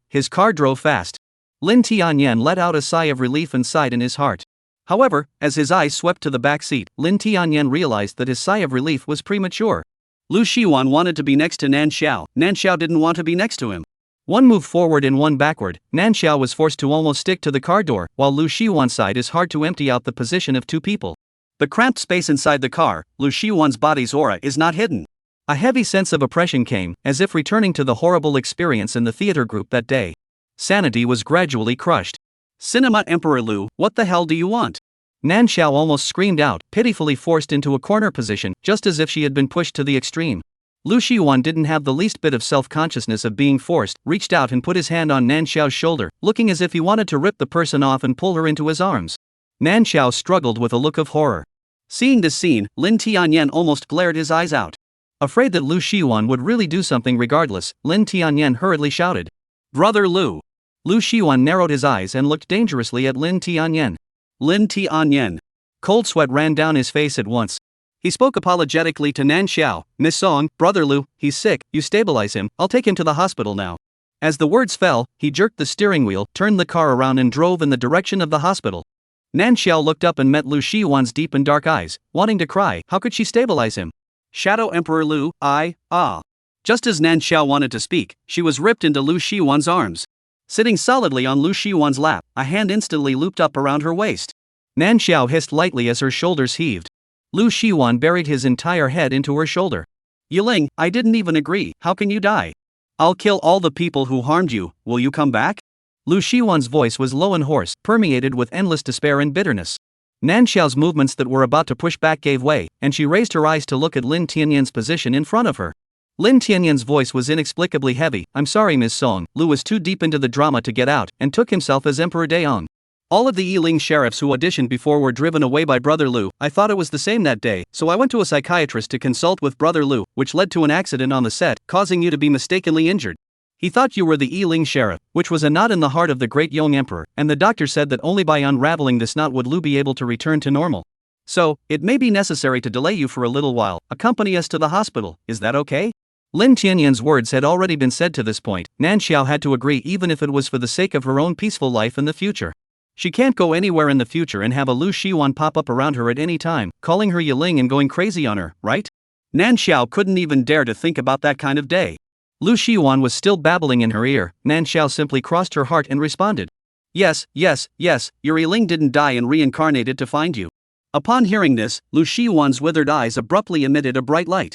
[SPEAKER 1] his car drove fast. Lin Tianyan let out a sigh of relief and sighed in his heart. However, as his eyes swept to the back seat, Lin Tianyan realized that his sigh of relief was premature. Lu Shiwan wanted to be next to Nan Xiao. Nan Xiao didn't want to be next to him. One move forward and one backward, Nan Xiao was forced to almost stick to the car door, while Lu Shiwan's side is hard to empty out the position of 2 people. The cramped space inside the car, Lu Shiwan's body's aura is not hidden. A heavy sense of oppression came, as if returning to the horrible experience in the theater group that day. Sanity was gradually crushed. Cinema Emperor Lu, what the hell do you want? Nan Xiao almost screamed out, pitifully forced into a corner position, just as if she had been pushed to the extreme. Lu Shiwan didn't have the least bit of self-consciousness of being forced, reached out and put his hand on Nan Xiao's shoulder, looking as if he wanted to rip the person off and pull her into his arms. Nan Xiao struggled with a look of horror. Seeing this scene, Lin Tianyan almost glared his eyes out. Afraid that Lu Shiwan would really do something regardless, Lin Tianyan hurriedly shouted, Brother Lu. Lu Shiwan narrowed his eyes and looked dangerously at Lin Tianyan. Lin Tianyan. Cold sweat ran down his face at once. He spoke apologetically to Nan Xiao. Miss Song, Brother Lu, he's sick, you stabilize him, I'll take him to the hospital now. As the words fell, he jerked the steering wheel, turned the car around and drove in the direction of the hospital. Nan Xiao looked up and met Lu Shiwan's deep and dark eyes, wanting to cry. How could she stabilize him? Shadow Emperor Lu, Just as Nan Xiao wanted to speak, she was ripped into Lu Shiwan's arms. Sitting solidly on Lu Shiwan's lap, a hand instantly looped up around her waist. Nan Xiao hissed lightly as her shoulders heaved. Lu Shiwan buried his entire head into her shoulder. Yiling, I didn't even agree, how can you die? I'll kill all the people who harmed you, will you come back? Lu Shiwan's voice was low and hoarse, permeated with endless despair and bitterness. Nan Xiao's movements that were about to push back gave way, and she raised her eyes to look at Lin Tianyan's position in front of her. Lin Tianyan's voice was inexplicably heavy. I'm sorry Miss Song. Lu was too deep into the drama to get out, and took himself as Emperor Daong. All of the Yiling sheriffs who auditioned before were driven away by Brother Lu. I thought it was the same that day, so I went to a psychiatrist to consult with Brother Lu, which led to an accident on the set, causing you to be mistakenly injured. He thought you were the Yiling sheriff, which was a knot in the heart of the great Yong Emperor, and the doctor said that only by unraveling this knot would Lu be able to return to normal. So, it may be necessary to delay you for a little while. Accompany us to the hospital, is that okay? Lin Tianyan's words had already been said to this point. Nan Xiao had to agree even if it was for the sake of her own peaceful life in the future. She can't go anywhere in the future and have a Lu Shiwan pop up around her at any time, calling her Yiling and going crazy on her, right? Nan Xiao couldn't even dare to think about that kind of day. Lu Shiwan was still babbling in her ear. Nan Xiao simply crossed her heart and responded. Yes, your Yiling didn't die and reincarnated to find you. Upon hearing this, Lu Shiwan's withered eyes abruptly emitted a bright light.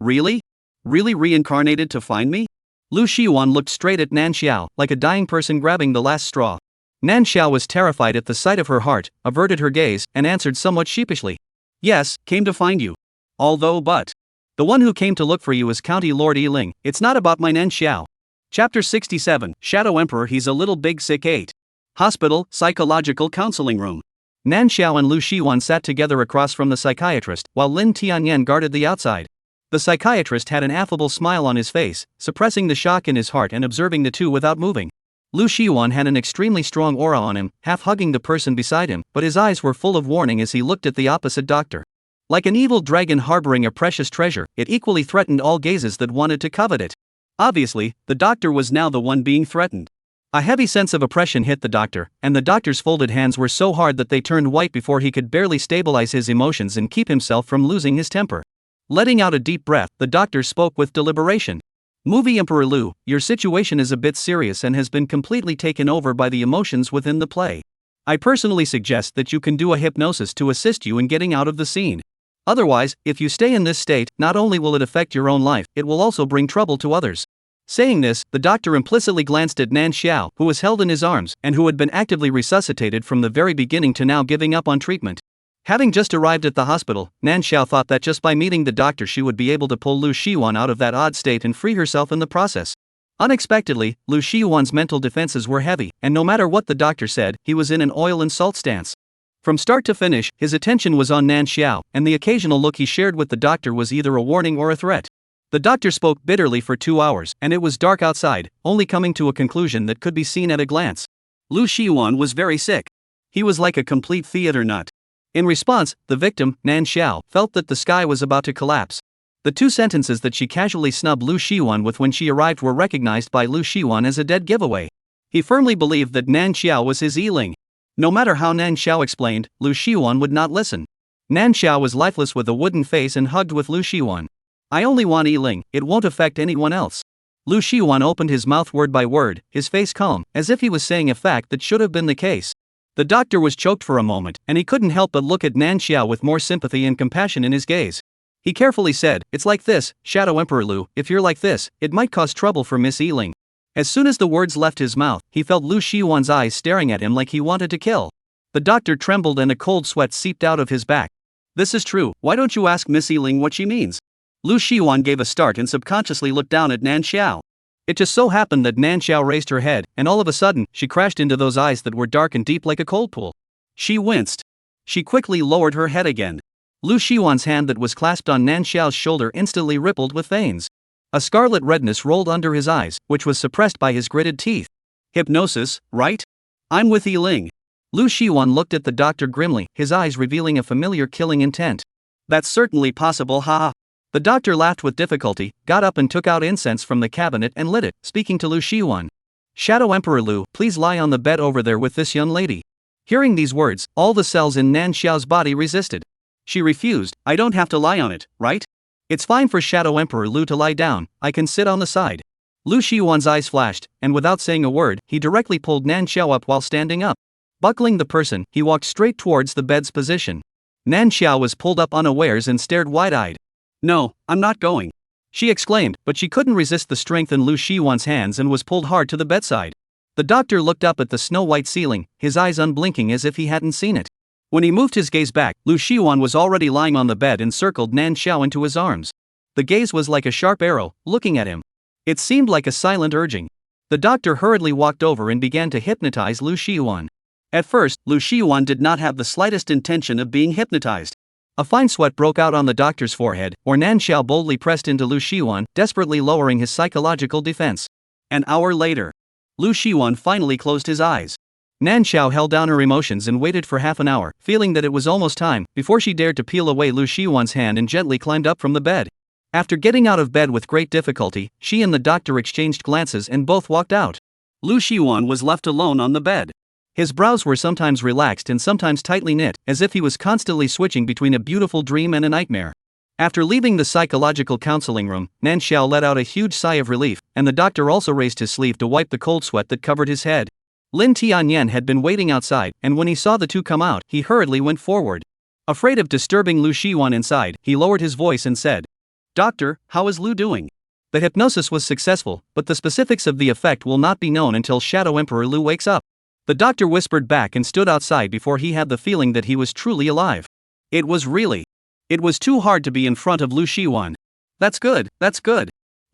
[SPEAKER 1] Really? Really reincarnated to find me? Lu Shiwan looked straight at Nan Xiao, like a dying person grabbing the last straw. Nan Xiao was terrified at the sight of her heart, averted her gaze, and answered somewhat sheepishly. Yes, came to find you. But the one who came to look for you is County Lord Yiling. It's not about my Nan Xiao. Chapter 67, Shadow Emperor. He's a little big sick. 8. Hospital, psychological counseling room. Nan Xiao and Lu Shiwan sat together across from the psychiatrist, while Lin Tianyan guarded the outside. The psychiatrist had an affable smile on his face, suppressing the shock in his heart and observing the two without moving. Lu Shiwan had an extremely strong aura on him, half hugging the person beside him, but his eyes were full of warning as he looked at the opposite doctor. Like an evil dragon harboring a precious treasure, it equally threatened all gazes that wanted to covet it. Obviously, the doctor was now the one being threatened. A heavy sense of oppression hit the doctor, and the doctor's folded hands were so hard that they turned white before he could barely stabilize his emotions and keep himself from losing his temper. Letting out a deep breath, the doctor spoke with deliberation. Movie Emperor Lu, your situation is a bit serious and has been completely taken over by the emotions within the play. I personally suggest that you can do a hypnosis to assist you in getting out of the scene. Otherwise, if you stay in this state, not only will it affect your own life, it will also bring trouble to others. Saying this, the doctor implicitly glanced at Nan Xiao, who was held in his arms, and who had been actively resuscitated from the very beginning to now giving up on treatment. Having just arrived at the hospital, Nan Xiao thought that just by meeting the doctor she would be able to pull Lu Shiwan out of that odd state and free herself in the process. Unexpectedly, Lu Shiwan's mental defenses were heavy, and no matter what the doctor said, he was in an oil and salt stance. From start to finish, his attention was on Nan Xiao, and the occasional look he shared with the doctor was either a warning or a threat. The doctor spoke bitterly for 2 hours, and it was dark outside, only coming to a conclusion that could be seen at a glance. Lu Shiwan was very sick. He was like a complete theater nut. In response, the victim, Nan Xiao, felt that the sky was about to collapse. The 2 sentences that she casually snubbed Lu Shiwan with when she arrived were recognized by Lu Shiwan as a dead giveaway. He firmly believed that Nan Xiao was his Yiling. No matter how Nan Xiao explained, Lu Shiwan would not listen. Nan Xiao was lifeless with a wooden face and hugged with Lu Shiwan. I only want Yiling, it won't affect anyone else. Lu Shiwan opened his mouth word by word, his face calm, as if he was saying a fact that should have been the case. The doctor was choked for a moment, and he couldn't help but look at Nan Xiao with more sympathy and compassion in his gaze. He carefully said, it's like this, Shadow Emperor Lu, if you're like this, it might cause trouble for Miss Yiling. As soon as the words left his mouth, he felt Lu Shiwan's eyes staring at him like he wanted to kill. The doctor trembled and a cold sweat seeped out of his back. This is true, why don't you ask Miss Yiling what she means? Lu Shiwan gave a start and subconsciously looked down at Nan Xiao. It just so happened that Nan Xiao raised her head, and all of a sudden, she crashed into those eyes that were dark and deep like a cold pool. She winced. She quickly lowered her head again. Lu Shiwan's hand that was clasped on Nan Xiao's shoulder instantly rippled with veins. A scarlet redness rolled under his eyes, which was suppressed by his gritted teeth. Hypnosis, right? I'm with Yiling. Lu Shiwan looked at the doctor grimly, his eyes revealing a familiar killing intent. That's certainly possible, haha. The doctor laughed with difficulty, got up and took out incense from the cabinet and lit it, speaking to Lu Shiwan. Shadow Emperor Lu, please lie on the bed over there with this young lady. Hearing these words, all the cells in Nan Xiao's body resisted. She refused. I don't have to lie on it, right? It's fine for Shadow Emperor Lu to lie down, I can sit on the side. Lu Shiwan's eyes flashed, and without saying a word, he directly pulled Nan Xiao up while standing up. Buckling the person, he walked straight towards the bed's position. Nan Xiao was pulled up unawares and stared wide-eyed. No, I'm not going. She exclaimed, but she couldn't resist the strength in Lu Shiwan's hands and was pulled hard to the bedside. The doctor looked up at the snow-white ceiling, his eyes unblinking as if he hadn't seen it. When he moved his gaze back, Lu Shiwan was already lying on the bed and circled Nan Xiao into his arms. The gaze was like a sharp arrow, looking at him. It seemed like a silent urging. The doctor hurriedly walked over and began to hypnotize Lu Shiwan. At first, Lu Shiwan did not have the slightest intention of being hypnotized. A fine sweat broke out on the doctor's forehead, or Nan Xiao boldly pressed into Lu Shiwan, desperately lowering his psychological defense. An hour later, Lu Shiwan finally closed his eyes. Nan Xiao held down her emotions and waited for half an hour, feeling that it was almost time, before she dared to peel away Lu Shiwan's hand and gently climbed up from the bed. After getting out of bed with great difficulty, she and the doctor exchanged glances and both walked out. Lu Shiwan was left alone on the bed. His brows were sometimes relaxed and sometimes tightly knit, as if he was constantly switching between a beautiful dream and a nightmare. After leaving the psychological counseling room, Nan Xiao let out a huge sigh of relief, and the doctor also raised his sleeve to wipe the cold sweat that covered his head. Lin Tianyan had been waiting outside, and when he saw the two come out, he hurriedly went forward. Afraid of disturbing Lu Shiwan inside, he lowered his voice and said, "Doctor, how is Lu doing?" The hypnosis was successful, but the specifics of the effect will not be known until Shadow Emperor Lu wakes up. The doctor whispered back and stood outside before he had the feeling that he was truly alive. It was too hard to be in front of Lu Shiwan. That's good.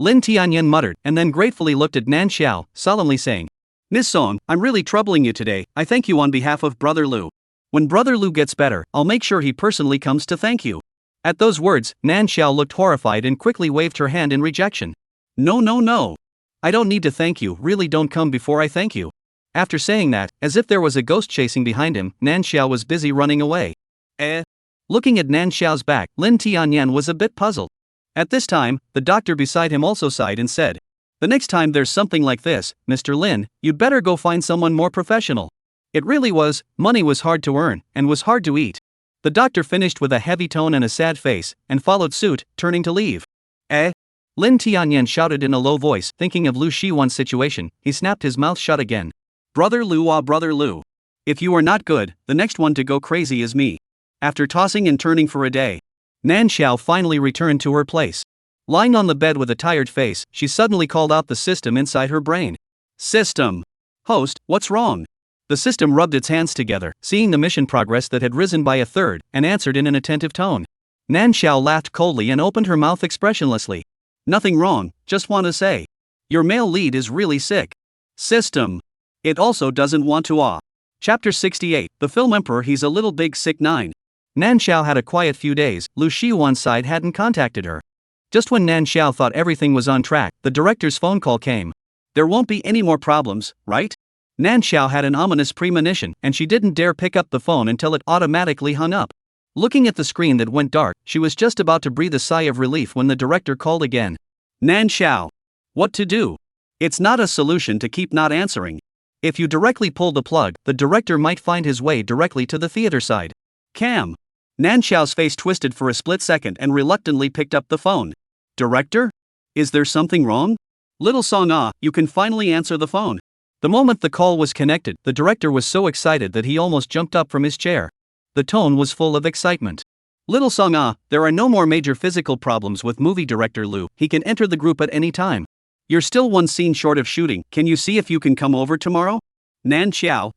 [SPEAKER 1] Lin Tianyan muttered, and then gratefully looked at Nan Xiao, solemnly saying, "Miss Song, I'm really troubling you today. I thank you on behalf of Brother Lu. When Brother Lu gets better, I'll make sure he personally comes to thank you." At those words, Nan Xiao looked horrified and quickly waved her hand in rejection. No. I don't need to thank you, really don't come before I thank you." After saying that, as if there was a ghost chasing behind him, Nan Xiao was busy running away. Looking at Nan Xiao's back, Lin Tianyan was a bit puzzled. At this time, the doctor beside him also sighed and said, "The next time there's something like this, Mr. Lin, you'd better go find someone more professional." It really was, money was hard to earn, and was hard to eat. The doctor finished with a heavy tone and a sad face, and followed suit, turning to leave. Lin Tianyan shouted in a low voice, thinking of Lu Shiwan's situation. He snapped his mouth shut again. Brother Lu. If you are not good, the next one to go crazy is me." After tossing and turning for a day, Nan Xiao finally returned to her place. Lying on the bed with a tired face, she suddenly called out the system inside her brain. "System. Host, what's wrong?" The system rubbed its hands together, seeing the mission progress that had risen by a third, and answered in an attentive tone. Nan Xiao laughed coldly and opened her mouth expressionlessly. "Nothing wrong, just want to say. Your male lead is really sick. System. It also doesn't want to Chapter 68, The Film Emperor He's a Little Big Sick 9. Nan Xiao had a quiet few days. Lu Shiwan's side hadn't contacted her. Just when Nan Xiao thought everything was on track, the director's phone call came. "There won't be any more problems, right?" Nan Xiao had an ominous premonition, and she didn't dare pick up the phone until it automatically hung up. Looking at the screen that went dark, she was just about to breathe a sigh of relief when the director called again. "Nan Xiao. What to do? It's not a solution to keep not answering. If you directly pull the plug, the director might find his way directly to the theater side." Cam. Nan Xiao's face twisted for a split second and reluctantly picked up the phone. "Director? Is there something wrong?" "Little Song, you can finally answer the phone." The moment the call was connected, the director was so excited that he almost jumped up from his chair. The tone was full of excitement. "Little Song, there are no more major physical problems with movie director Lu. He can enter the group at any time. You're still one scene short of shooting. Can you see if you can come over tomorrow?" Nan Xiao,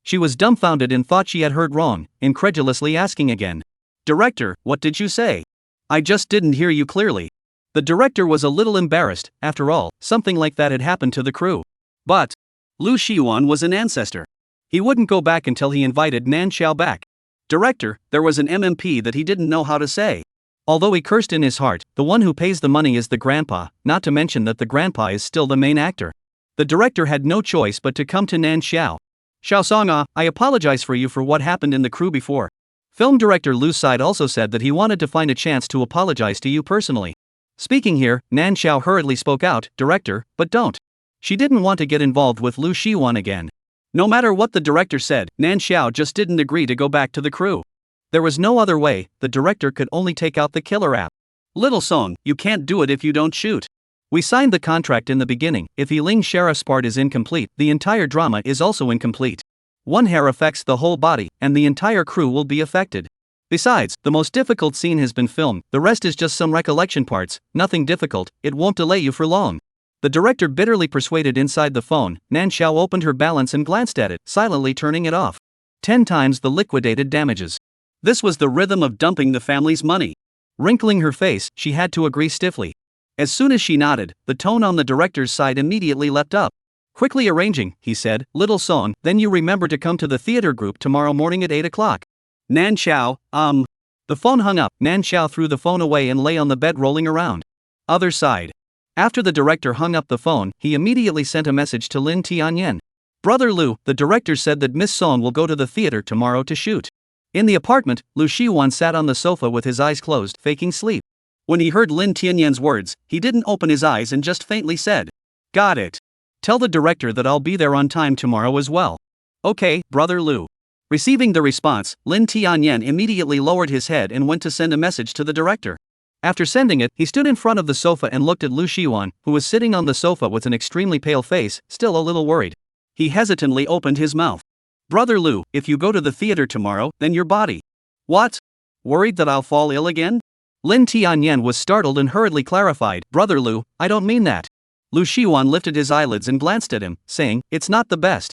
[SPEAKER 1] She was dumbfounded and thought she had heard wrong, incredulously asking again. "Director, what did you say? I just didn't hear you clearly." The director was a little embarrassed. After all, something like that had happened to the crew. But Lu Shiwan was an ancestor. He wouldn't go back until he invited Nan Xiao back. "Director, there was an MMP that he didn't know how to say." Although he cursed in his heart, the one who pays the money is the grandpa, not to mention that the grandpa is still the main actor. The director had no choice but to come to Nan Xiao. "Xiao Song, I apologize for you for what happened in the crew before." Film director Lu's side also said that he wanted to find a chance to apologize to you personally. Speaking here, Nan Xiao hurriedly spoke out, "Director, but don't." She didn't want to get involved with Lu Shiwan again. No matter what the director said, Nan Xiao just didn't agree to go back to the crew. There was no other way. The director could only take out the killer app. "Little Song, you can't do it if you don't shoot. We signed the contract in the beginning. If Yiling Sheriff's part is incomplete, the entire drama is also incomplete. One hair affects the whole body, and the entire crew will be affected. Besides, the most difficult scene has been filmed. The rest is just some recollection parts, nothing difficult. It won't delay you for long." The director bitterly persuaded inside the phone. Nan Xiao opened her balance and glanced at it, silently turning it off. 10 times the liquidated damages. This was the rhythm of dumping the family's money. Wrinkling her face, she had to agree stiffly. As soon as she nodded, the tone on the director's side immediately leapt up. Quickly arranging, he said, "Little Song, then you remember to come to the theater group tomorrow morning at 8 o'clock. Nan Xiao, The phone hung up. Nan Xiao threw the phone away and lay on the bed rolling around. Other side. After the director hung up the phone, he immediately sent a message to Lin Tianyan. "Brother Lu, the director said that Miss Song will go to the theater tomorrow to shoot." In the apartment, Lu Shiwan sat on the sofa with his eyes closed, faking sleep. When he heard Lin Tianyan's words, he didn't open his eyes and just faintly said, "Got it. Tell the director that I'll be there on time tomorrow as well." "Okay, Brother Lu." Receiving the response, Lin Tianyan immediately lowered his head and went to send a message to the director. After sending it, he stood in front of the sofa and looked at Lu Shiwan, who was sitting on the sofa with an extremely pale face, still a little worried. He hesitantly opened his mouth. Brother Lu, if you go to the theater tomorrow, then your body. What? Worried that I'll fall ill again? Lin Tianyan was startled and hurriedly clarified, Brother Lu, I don't mean that. Lu Shiwan lifted his eyelids and glanced at him, saying, it's not the best.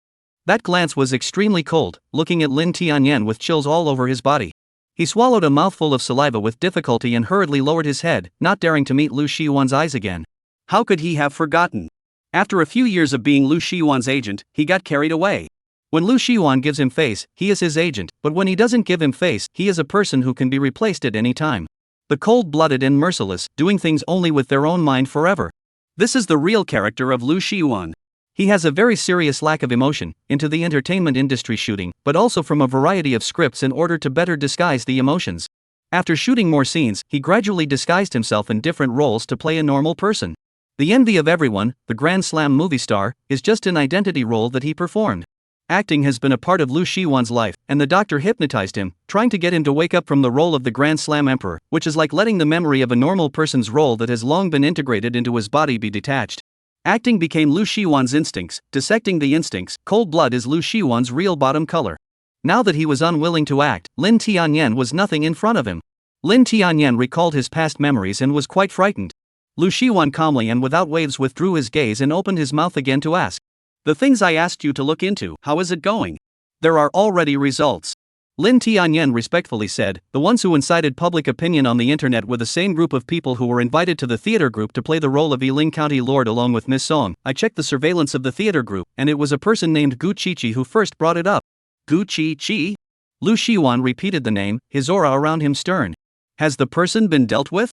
[SPEAKER 1] That glance was extremely cold, looking at Lin Tianyan with chills all over his body. He swallowed a mouthful of saliva with difficulty and hurriedly lowered his head, not daring to meet Lu Shiwan's eyes again. How could he have forgotten? After a few years of being Lu Shiwan's agent, he got carried away. When Lu Shiwan gives him face, he is his agent, but when he doesn't give him face, he is a person who can be replaced at any time. The cold-blooded and merciless, doing things only with their own mind forever. This is the real character of Lu Shiwan. He has a very serious lack of emotion, into the entertainment industry shooting, but also from a variety of scripts in order to better disguise the emotions. After shooting more scenes, he gradually disguised himself in different roles to play a normal person. The envy of everyone, the Grand Slam movie star, is just an identity role that he performed. Acting has been a part of Lu Shiwan's life, and the doctor hypnotized him, trying to get him to wake up from the role of the Grand Slam Emperor, which is like letting the memory of a normal person's role that has long been integrated into his body be detached. Acting became Lu Shiwan's instincts, dissecting the instincts. Cold blood is Lu Shiwan's real bottom color. Now that he was unwilling to act, Lin Tianyan was nothing in front of him. Lin Tianyan recalled his past memories and was quite frightened. Lu Shiwan calmly and without waves withdrew his gaze and opened his mouth again to ask. The things I asked you to look into, how is it going? There are already results. Lin Tianyan respectfully said, the ones who incited public opinion on the internet were the same group of people who were invited to the theater group to play the role of Yiling County Lord along with Miss Song. I checked the surveillance of the theater group, and it was a person named Gu Qiqi who first brought it up. Gu Qiqi? Lu Shiwan repeated the name, his aura around him stern. Has the person been dealt with?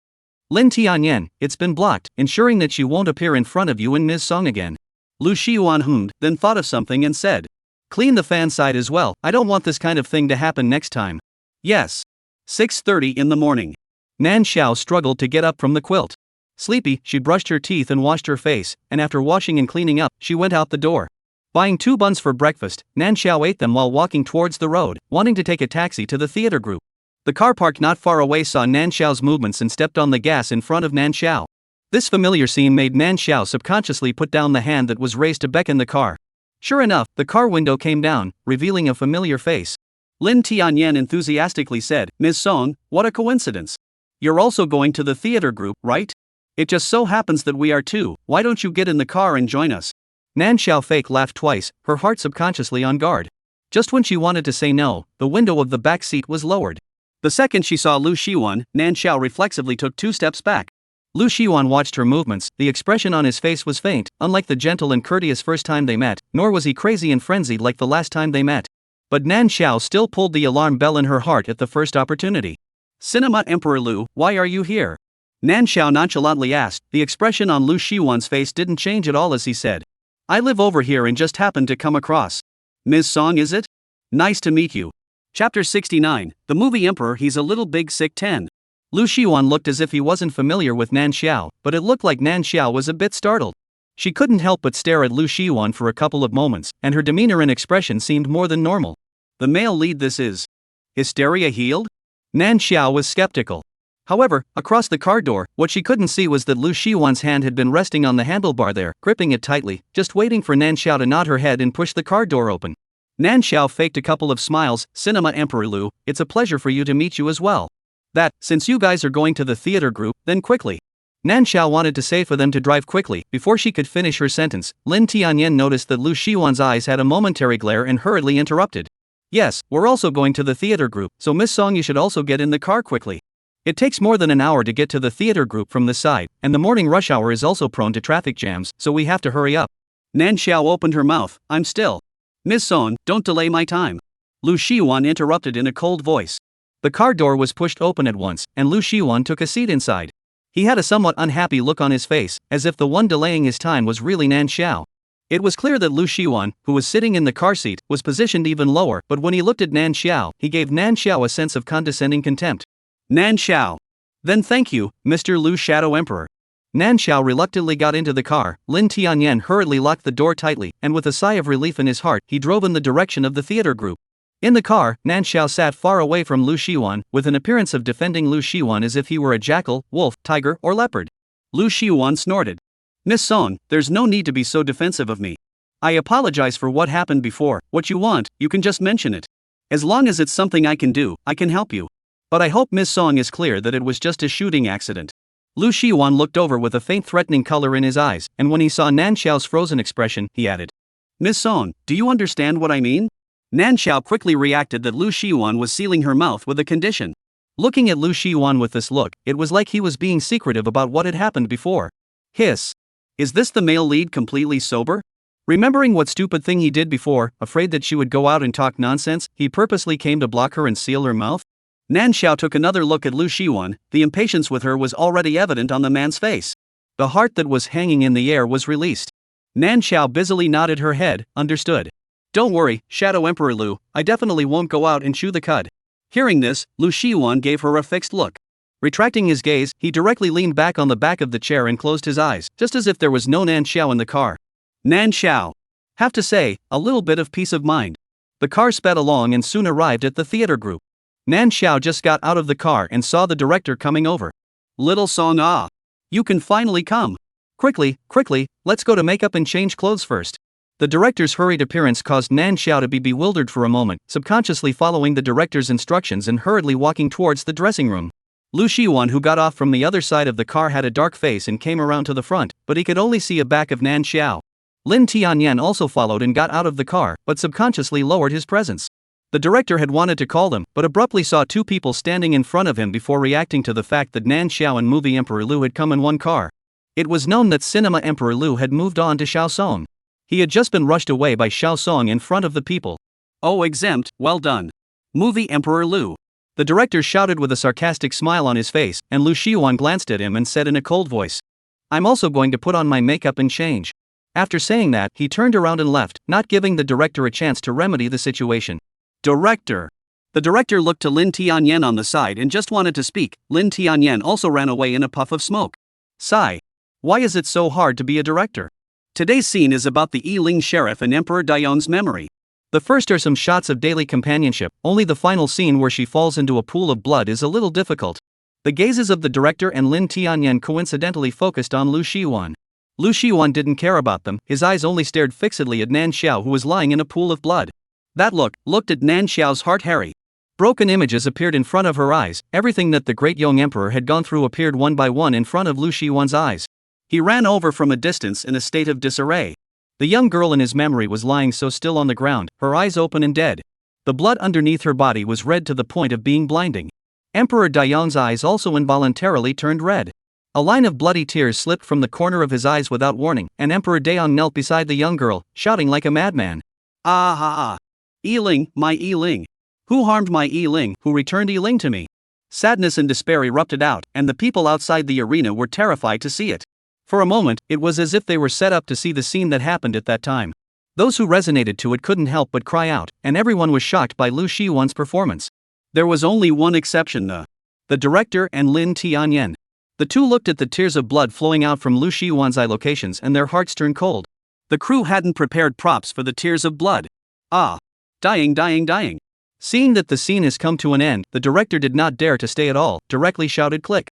[SPEAKER 1] Lin Tianyan, it's been blocked, ensuring that she won't appear in front of you and Miss Song again. Lu Shiwan hummed, then thought of something and said. Clean the fan side as well, I don't want this kind of thing to happen next time. Yes. 6:30 in the morning. Nan Xiao struggled to get up from the quilt. Sleepy, she brushed her teeth and washed her face, and after washing and cleaning up, she went out the door. Buying 2 buns for breakfast, Nan Xiao ate them while walking towards the road, wanting to take a taxi to the theater group. The car parked not far away saw Nan Xiao's movements and stepped on the gas in front of Nan Xiao. This familiar scene made Nan Xiao subconsciously put down the hand that was raised to beckon the car. Sure enough, the car window came down, revealing a familiar face. Lin Tianyan enthusiastically said, Ms. Song, what a coincidence. You're also going to the theater group, right? It just so happens that we are too, why don't you get in the car and join us? Nan Xiao fake laughed twice, her heart subconsciously on guard. Just when she wanted to say no, the window of the back seat was lowered. The second she saw Lu Shiwan, Nan Xiao reflexively took 2 steps back. Lu Shiwan watched her movements, the expression on his face was faint, unlike the gentle and courteous first time they met, nor was he crazy and frenzied like the last time they met. But Nan Xiao still pulled the alarm bell in her heart at the first opportunity. Cinema Emperor Lu, why are you here? Nan Xiao nonchalantly asked, the expression on Lu Shiwan's face didn't change at all as he said. I live over here and just happened to come across. Ms. Song is it? Nice to meet you. Chapter 69, The Movie Emperor He's a Little Big Sick 10. Lu Shiwan looked as if he wasn't familiar with Nan Xiao, but it looked like Nan Xiao was a bit startled. She couldn't help but stare at Lu Shiwan for a couple of moments, and her demeanor and expression seemed more than normal. The male lead this is. Hysteria healed? Nan Xiao was skeptical. However, across the car door, what she couldn't see was that Lu Shiwan's hand had been resting on the handlebar there, gripping it tightly, just waiting for Nan Xiao to nod her head and push the car door open. Nan Xiao faked a couple of smiles, Cinema Emperor Lu, it's a pleasure for you to meet you as well. That, since you guys are going to the theater group, then quickly. Nan Xiao wanted to say for them to drive quickly. Before she could finish her sentence, Lin Tianyan noticed that Lu Shiwan's eyes had a momentary glare and hurriedly interrupted. Yes, we're also going to the theater group, so Miss Song you should also get in the car quickly. It takes more than an hour to get to the theater group from this side, and the morning rush hour is also prone to traffic jams, so we have to hurry up. Nan Xiao opened her mouth, I'm still. Miss Song, don't delay my time. Lu Shiwan interrupted in a cold voice. The car door was pushed open at once, and Lu Shiwan took a seat inside. He had a somewhat unhappy look on his face, as if the one delaying his time was really Nan Xiao. It was clear that Lu Shiwan, who was sitting in the car seat, was positioned even lower, but when he looked at Nan Xiao, he gave Nan Xiao a sense of condescending contempt. Nan Xiao. Then thank you, Mr. Lu Shadow Emperor. Nan Xiao reluctantly got into the car. Lin Tianyan hurriedly locked the door tightly, and with a sigh of relief in his heart, he drove in the direction of the theater group. In the car, Nan Xiao sat far away from Lu Xiwan, with an appearance of defending Lu Xiwan as if he were a jackal, wolf, tiger, or leopard. Lu Xiwan snorted. Miss Song, there's no need to be so defensive of me. I apologize for what happened before. What you want, you can just mention it. As long as it's something I can do, I can help you. But I hope Miss Song is clear that it was just a shooting accident. Lu Xiwan looked over with a faint threatening color in his eyes, and when he saw Nan Xiao's frozen expression, he added, Miss Song, do you understand what I mean? Nan Xiao quickly reacted that Lu Xiwan was sealing her mouth with a condition. Looking at Lu Xiwan with this look, it was like he was being secretive about what had happened before. Hiss. Is this the male lead completely sober? Remembering what stupid thing he did before, afraid that she would go out and talk nonsense, he purposely came to block her and seal her mouth? Nan Xiao took another look at Lu Xiwan. The impatience with her was already evident on the man's face. The heart that was hanging in the air was released. Nan Xiao busily nodded her head, understood. Don't worry, Shadow Emperor Lu, I definitely won't go out and chew the cud. Hearing this, Lu Xiwan gave her a fixed look. Retracting his gaze, he directly leaned back on the back of the chair and closed his eyes, just as if there was no Nan Xiao in the car. Nan Xiao. Have to say, a little bit of peace of mind. The car sped along and soon arrived at the theater group. Nan Xiao just got out of the car and saw the director coming over. Little Song, ah. You can finally come. Quickly, let's go to makeup and change clothes first. The director's hurried appearance caused Nan Xiao to be bewildered for a moment, subconsciously following the director's instructions and hurriedly walking towards the dressing room. Lu Xiwan, who got off from the other side of the car, had a dark face and came around to the front, but he could only see a back of Nan Xiao. Lin Tianyan also followed and got out of the car, but subconsciously lowered his presence. The director had wanted to call them, but abruptly saw two people standing in front of him before reacting to the fact that Nan Xiao and Movie Emperor Lu had come in one car. It was known that Cinema Emperor Lu had moved on to Shaosong. He had just been rushed away by Shaosong in front of the people. Oh, exempt, well done. Movie Emperor Lu. The director shouted with a sarcastic smile on his face, and Lu Xiwan glanced at him and said in a cold voice, I'm also going to put on my makeup and change. After saying that, he turned around and left, not giving the director a chance to remedy the situation. Director. The director looked to Lin Tianyan on the side and just wanted to speak. Lin Tianyan also ran away in a puff of smoke. Sigh. Why is it so hard to be a director? Today's scene is about the Yiling Sheriff and Emperor Daion's memory. The first are some shots of daily companionship, only the final scene where she falls into a pool of blood is a little difficult. The gazes of the director and Lin Tianyan coincidentally focused on Lu Xiwan. Lu Xiwan didn't care about them, his eyes only stared fixedly at Nan Xiao, who was lying in a pool of blood. That looked at Nan Xiao's heart hairy. Broken images appeared in front of her eyes, everything that the great young emperor had gone through appeared one by one in front of Lu Xiwan's eyes. He ran over from a distance in a state of disarray. The young girl in his memory was lying so still on the ground, her eyes open and dead. The blood underneath her body was red to the point of being blinding. Emperor Daion's eyes also involuntarily turned red. A line of bloody tears slipped from the corner of his eyes without warning, and Emperor Daion knelt beside the young girl, shouting like a madman. Ah ha ah. Yiling, my Yiling. Who harmed my Yiling, who returned Yiling to me? Sadness and despair erupted out, and the people outside the arena were terrified to see it. For a moment, it was as if they were set up to see the scene that happened at that time. Those who resonated to it couldn't help but cry out, and everyone was shocked by Lu Xiwan's performance. There was only one exception, the director and Lin Tianyan. The two looked at the tears of blood flowing out from Lu Xiwan's eye locations and their hearts turned cold. The crew hadn't prepared props for the tears of blood. Ah. Dying. Seeing that the scene has come to an end, the director did not dare to stay at all, directly shouted click.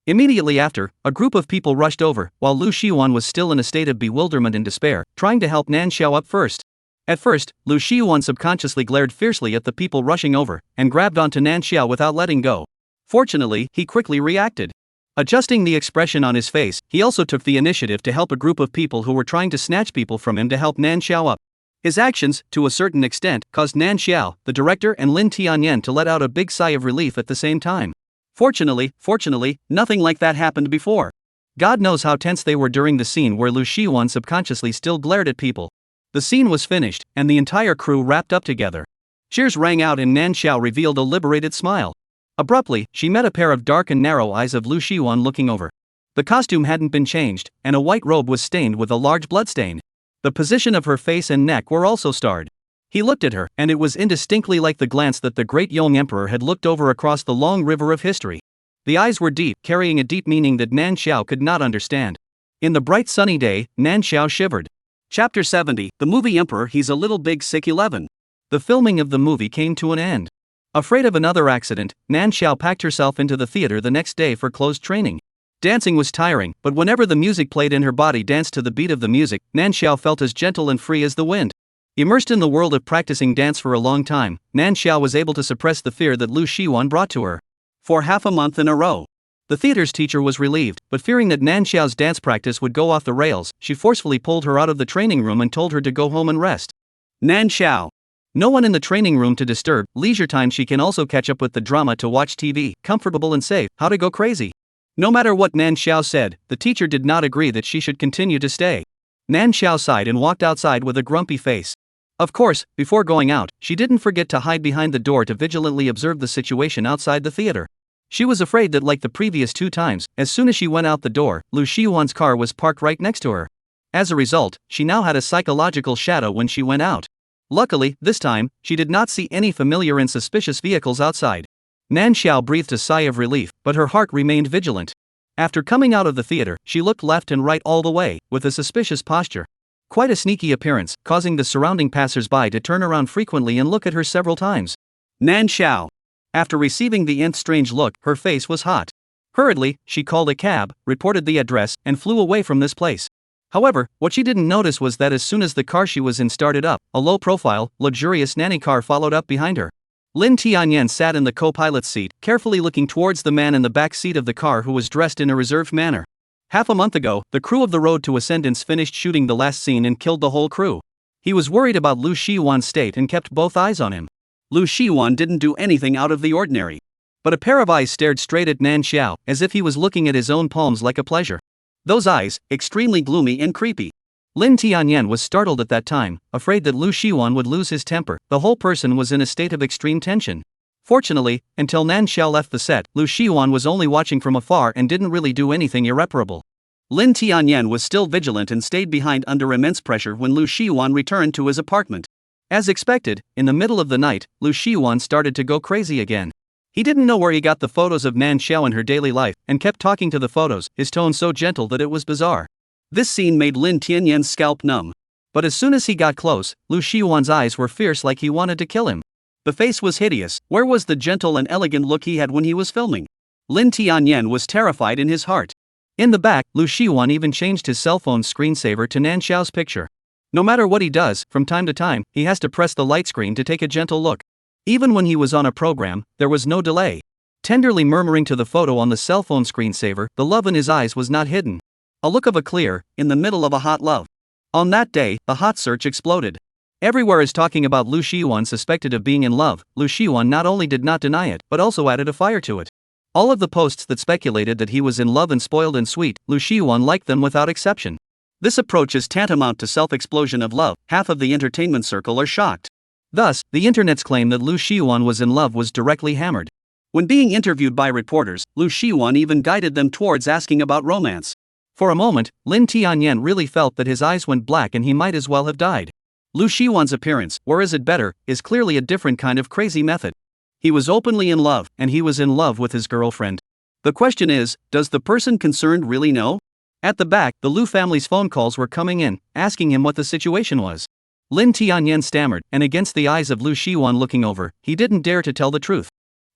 [SPEAKER 1] Immediately after, a group of people rushed over, while Lu Xiwan was still in a state of bewilderment and despair, trying to help Nan Xiao up first. At first, Lu Xiwan subconsciously glared fiercely at the people rushing over, and grabbed onto Nan Xiao without letting go. Fortunately, he quickly reacted. Adjusting the expression on his face, he also took the initiative to help a group of people who were trying to snatch people from him to help Nan Xiao up. His actions, to a certain extent, caused Nan Xiao, the director and Lin Tianyan to let out a big sigh of relief at the same time. Fortunately, nothing like that happened before. God knows how tense they were during the scene where Lu Xiwan subconsciously still glared at people. The scene was finished, and the entire crew wrapped up together. Cheers rang out and Nan Xiao revealed a liberated smile. Abruptly, she met a pair of dark and narrow eyes of Lu Xiwan looking over. The costume hadn't been changed, and a white robe was stained with a large bloodstain. The position of her face and neck were also starred. He looked at her, and it was indistinctly like the glance that the great young emperor had looked over across the long river of history. The eyes were deep, carrying a deep meaning that Nan Xiao could not understand. In the bright sunny day, Nan Xiao shivered. Chapter 70, The Movie Emperor. He's a little big sick 11. the filming of the movie came to an end. Afraid of another accident, Nan Xiao packed herself into the theater the next day for closed training. Dancing was tiring, but whenever the music played and her body danced to the beat of the music, Nan Xiao felt as gentle and free as the wind. Immersed in the world of practicing dance for a long time, Nan Xiao was able to suppress the fear that Lu Shiwan brought to her. For half a month in a row, the theater's teacher was relieved, but fearing that Nan Xiao's dance practice would go off the rails, she forcefully pulled her out of the training room and told her to go home and rest. Nan Xiao. No one in the training room to disturb, leisure time she can also catch up with the drama to watch TV, comfortable and safe, how to go crazy. No matter what Nan Xiao said, the teacher did not agree that she should continue to stay. Nan Xiao sighed and walked outside with a grumpy face. Of course, before going out, she didn't forget to hide behind the door to vigilantly observe the situation outside the theater. She was afraid that like the previous 2 times, as soon as she went out the door, Lu Shiwan's car was parked right next to her. As a result, she now had a psychological shadow when she went out. Luckily, this time, she did not see any familiar and suspicious vehicles outside. Nan Xiao breathed a sigh of relief, but her heart remained vigilant. After coming out of the theater, she looked left and right all the way, with a suspicious posture. Quite a sneaky appearance, causing the surrounding passers-by to turn around frequently and look at her several times. Nan Xiao. After receiving the nth strange look, her face was hot. Hurriedly, she called a cab, reported the address, and flew away from this place. However, what she didn't notice was that as soon as the car she was in started up, a low-profile, luxurious nanny car followed up behind her. Lin Tianyan sat in the co-pilot's seat, carefully looking towards the man in the back seat of the car who was dressed in a reserved manner. Half a month ago, the crew of The Road to Ascendance finished shooting the last scene and killed the whole crew. He was worried about Lu Shiwan's state and kept both eyes on him. Lu Shiwan didn't do anything out of the ordinary. But a pair of eyes stared straight at Nan Xiao, as if he was looking at his own palms like a pleasure. Those eyes, extremely gloomy and creepy. Lin Tianyan was startled at that time, afraid that Lu Shiwan would lose his temper. The whole person was in a state of extreme tension. Fortunately, until Nan Xiao left the set, Lu Shiwan was only watching from afar and didn't really do anything irreparable. Lin Tianyan was still vigilant and stayed behind under immense pressure when Lu Shiwan returned to his apartment. As expected, in the middle of the night, Lu Shiwan started to go crazy again. He didn't know where he got the photos of Nan Xiao in her daily life, and kept talking to the photos, his tone so gentle that it was bizarre. This scene made Lin Tianyan's scalp numb. But as soon as he got close, Lu Shiwan's eyes were fierce like he wanted to kill him. The face was hideous. Where was the gentle and elegant look he had when he was filming? Lin Tianyan was terrified in his heart. In the back, Lu Shiwan even changed his cell phone's screensaver to Nan Xiao's picture. No matter what he does, from time to time, he has to press the light screen to take a gentle look. Even when he was on a program, there was no delay. Tenderly murmuring to the photo on the cell phone screensaver, the love in his eyes was not hidden. A look of a clear, in the middle of a hot love. On that day, the hot search exploded. Everywhere is talking about Lu Shiwan suspected of being in love. Lu Shiwan not only did not deny it, but also added a fire to it. All of the posts that speculated that he was in love and spoiled and sweet, Lu Shiwan liked them without exception. This approach is tantamount to self-explosion of love. Half of the entertainment circle are shocked. Thus, the internet's claim that Lu Shiwan was in love was directly hammered. When being interviewed by reporters, Lu Shiwan even guided them towards asking about romance. For a moment, Lin Tianyan really felt that his eyes went black and he might as well have died. Lu Shiwan's appearance, or is it better, is clearly a different kind of crazy method. He was openly in love, and he was in love with his girlfriend. The question is, does the person concerned really know? At the back, the Lu family's phone calls were coming in, asking him what the situation was. Lin Tianyan stammered, and against the eyes of Lu Shiwan looking over, he didn't dare to tell the truth.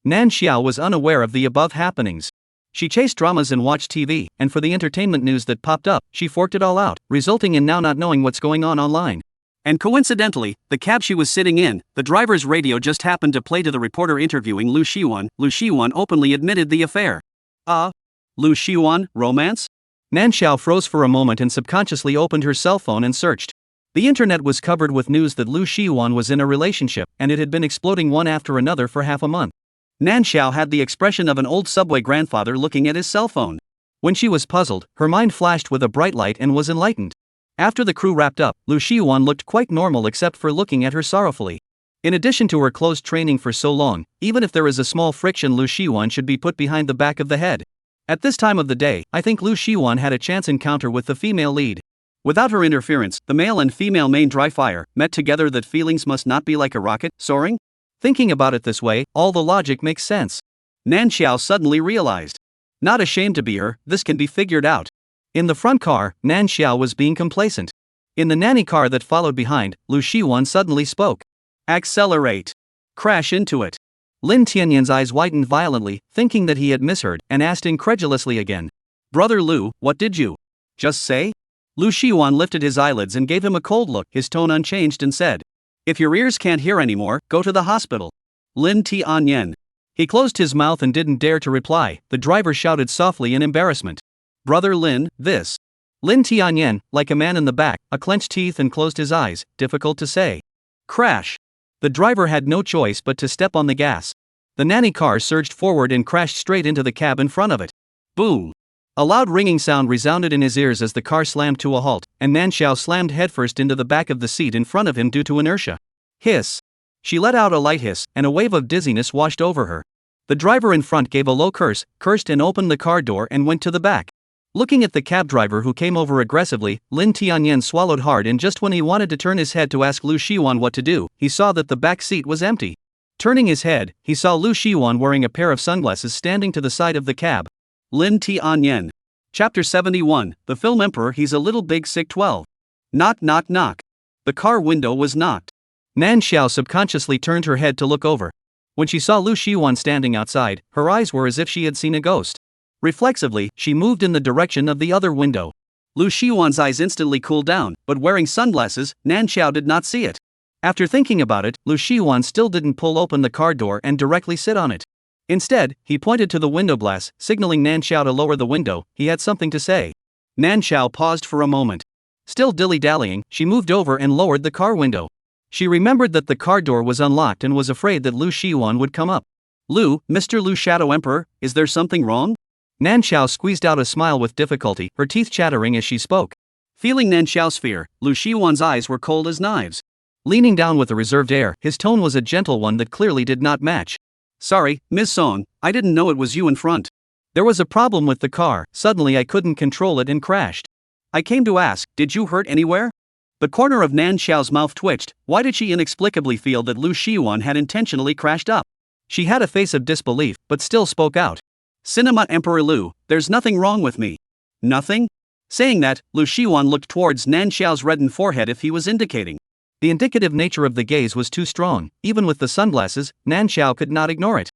[SPEAKER 1] Nan Xiao was unaware of the above happenings. She chased dramas and watched TV, and for the entertainment news that popped up, she forked it all out, resulting in now not knowing what's going on online. And coincidentally, the cab she was sitting in, the driver's radio just happened to play to the reporter interviewing Lu Shiwan. Lu Shiwan openly admitted the affair. Lu Shiwan, romance? Nan Xiao froze for a moment and subconsciously opened her cell phone and searched. The internet was covered with news that Lu Shiwan was in a relationship, and it had been exploding one after another for half a month. Nan Xiao had the expression of an old subway grandfather looking at his cell phone. When she was puzzled, her mind flashed with a bright light and was enlightened. After the crew wrapped up, Lu Shiwan looked quite normal except for looking at her sorrowfully. In addition to her closed training for so long, even if there is a small friction, Lu Shiwan should be put behind the back of the head. At this time of the day, I think Lu Shiwan had a chance encounter with the female lead. Without her interference, the male and female main dry fire met together that feelings must not be like a rocket, soaring? Thinking about it this way, all the logic makes sense. Nan Xiao suddenly realized. Not ashamed to be her, this can be figured out. In the front car, Nan Xiao was being complacent. In the nanny car that followed behind, Lu Shiwan suddenly spoke. Accelerate. Crash into it. Lin Tianyan's eyes widened violently, thinking that he had misheard, and asked incredulously again. Brother Lu, what did you just say? Lu Shiwan lifted his eyelids and gave him a cold look, his tone unchanged, and said, If your ears can't hear anymore, go to the hospital. Lin Tianyan. He closed his mouth and didn't dare to reply. The driver shouted softly in embarrassment. Brother Lin, this. Lin Tianyan, like a man in the back, clenched teeth and closed his eyes, difficult to say. Crash. The driver had no choice but to step on the gas. The nanny car surged forward and crashed straight into the cab in front of it. Boom! A loud ringing sound resounded in his ears as the car slammed to a halt, and Nan Xiao slammed headfirst into the back of the seat in front of him due to inertia. Hiss! She let out a light hiss, and a wave of dizziness washed over her. The driver in front gave a low curse, cursed and opened the car door and went to the back. Looking at the cab driver who came over aggressively, Lin Tianyan swallowed hard, and just when he wanted to turn his head to ask Lu Shiwan what to do, he saw that the back seat was empty. Turning his head, he saw Lu Shiwan wearing a pair of sunglasses standing to the side of the cab. Lin Tianyan. Chapter 71, The Film Emperor He's a Little Big Sick 12. Knock knock knock. The car window was knocked. Nan Xiao subconsciously turned her head to look over. When she saw Lu Shiwan standing outside, her eyes were as if she had seen a ghost. Reflexively, she moved in the direction of the other window. Lu Shiwan's eyes instantly cooled down, but wearing sunglasses, Nan Xiao did not see it. After thinking about it, Lu Shiwan still didn't pull open the car door and directly sit on it. Instead, he pointed to the window glass, signaling Nan Xiao to lower the window. He had something to say. Nan Xiao paused for a moment. Still dilly-dallying, she moved over and lowered the car window. She remembered that the car door was unlocked and was afraid that Lu Shiwan would come up. Mr. Lu Shadow Emperor, is there something wrong? Nan Xiao squeezed out a smile with difficulty, her teeth chattering as she spoke. Feeling Nan Xiao's fear, Lu Shiwan's eyes were cold as knives. Leaning down with a reserved air, his tone was a gentle one that clearly did not match. Sorry, Ms. Song, I didn't know it was you in front. There was a problem with the car, suddenly I couldn't control it and crashed. I came to ask, did you hurt anywhere? The corner of Nan Xiao's mouth twitched. Why did she inexplicably feel that Lu Shiwan had intentionally crashed up? She had a face of disbelief, but still spoke out. Cinema Emperor Lu, there's nothing wrong with me. Nothing? Saying that, Lu Shiwan looked towards Nan Xiao's reddened forehead if he was indicating. The indicative nature of the gaze was too strong. Even with the sunglasses, Nan Xiao could not ignore it.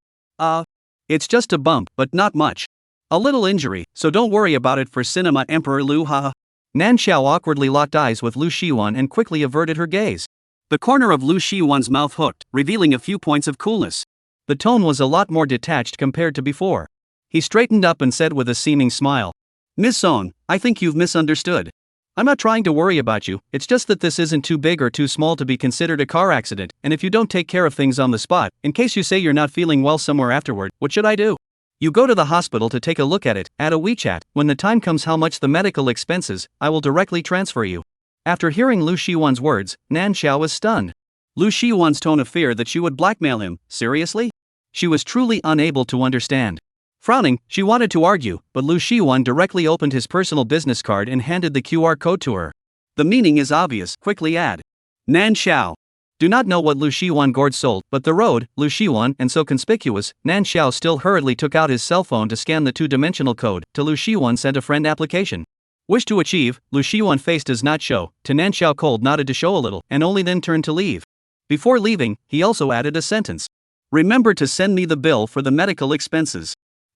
[SPEAKER 1] It's just a bump, but not much. A little injury, so don't worry about it for Cinema Emperor Lu, haha. Nan Xiao awkwardly locked eyes with Lu Shiwan and quickly averted her gaze. The corner of Lu Shiwan's mouth hooked, revealing a few points of coolness. The tone was a lot more detached compared to before. He straightened up and said with a seeming smile. Ms. Song, I think you've misunderstood. I'm not trying to worry about you, it's just that this isn't too big or too small to be considered a car accident, and if you don't take care of things on the spot, in case you say you're not feeling well somewhere afterward, what should I do? You go to the hospital to take a look at it, add a WeChat, when the time comes how much the medical expenses, I will directly transfer you. After hearing Lu Shiwan's words, Nan Xiao was stunned. Lu Shiwan's tone of fear that she would blackmail him, seriously? She was truly unable to understand. Frowning, she wanted to argue, but Lu Shiwan directly opened his personal business card and handed the QR code to her. The meaning is obvious, quickly add. Nan Xiao. Do not know what Lu Shiwan gourd sold, but the road, Lu Shiwan, and so conspicuous, Nan Xiao still hurriedly took out his cell phone to scan the two-dimensional code. To Lu Shiwan sent a friend application. Wish to achieve, Lu Shiwan face does not show. To Nan Xiao cold nodded to show a little, and only then turned to leave. Before leaving, he also added a sentence. Remember to send me the bill for the medical expenses.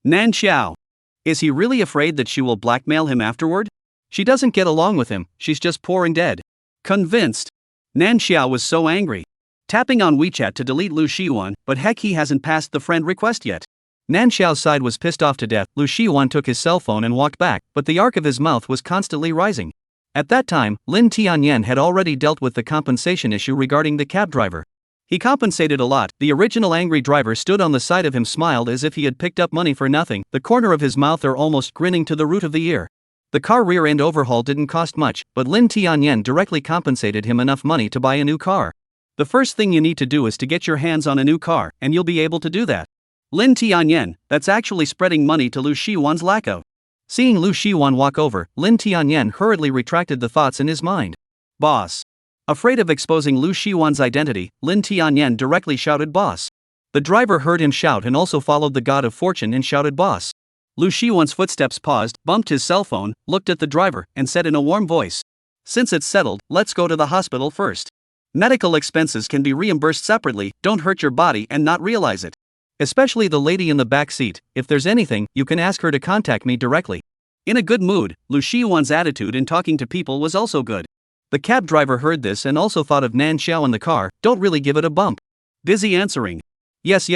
[SPEAKER 1] Nan Xiao. Is he really afraid that she will blackmail him afterward? She doesn't get along with him, she's just poor and dead. Convinced. Nan Xiao was so angry. Tapping on WeChat to delete Lu Shiwan, but heck, he hasn't passed the friend request yet. Nan Xiao's side was pissed off to death. Lu Shiwan took his cell phone and walked back, but the arc of his mouth was constantly rising. At that time, Lin Tianyan had already dealt with the compensation issue regarding the cab driver. He compensated a lot. The original angry driver stood on the side of him, smiled as if he had picked up money for nothing, the corner of his mouth are almost grinning to the root of the ear. The car rear end overhaul didn't cost much, but Lin Tianyan directly compensated him enough money to buy a new car. The first thing you need to do is to get your hands on a new car, and you'll be able to do that. Lin Tianyan, that's actually spreading money to Lu Shiwan's lacko. Seeing Lu Shiwan walk over, Lin Tianyan hurriedly retracted the thoughts in his mind. Boss. Afraid of exposing Lu Shiwan's identity, Lin Tianyan directly shouted boss. The driver heard him shout and also followed the god of fortune and shouted boss. Lu Shiwan's footsteps paused, bumped his cell phone, looked at the driver, and said in a warm voice. Since it's settled, let's go to the hospital first. Medical expenses can be reimbursed separately, don't hurt your body and not realize it. Especially the lady in the back seat, if there's anything, you can ask her to contact me directly. In a good mood, Lu Shiwan's attitude in talking to people was also good. The cab driver heard this and also thought of Nan Xiao in the car, don't really give it a bump. Busy answering. Yes,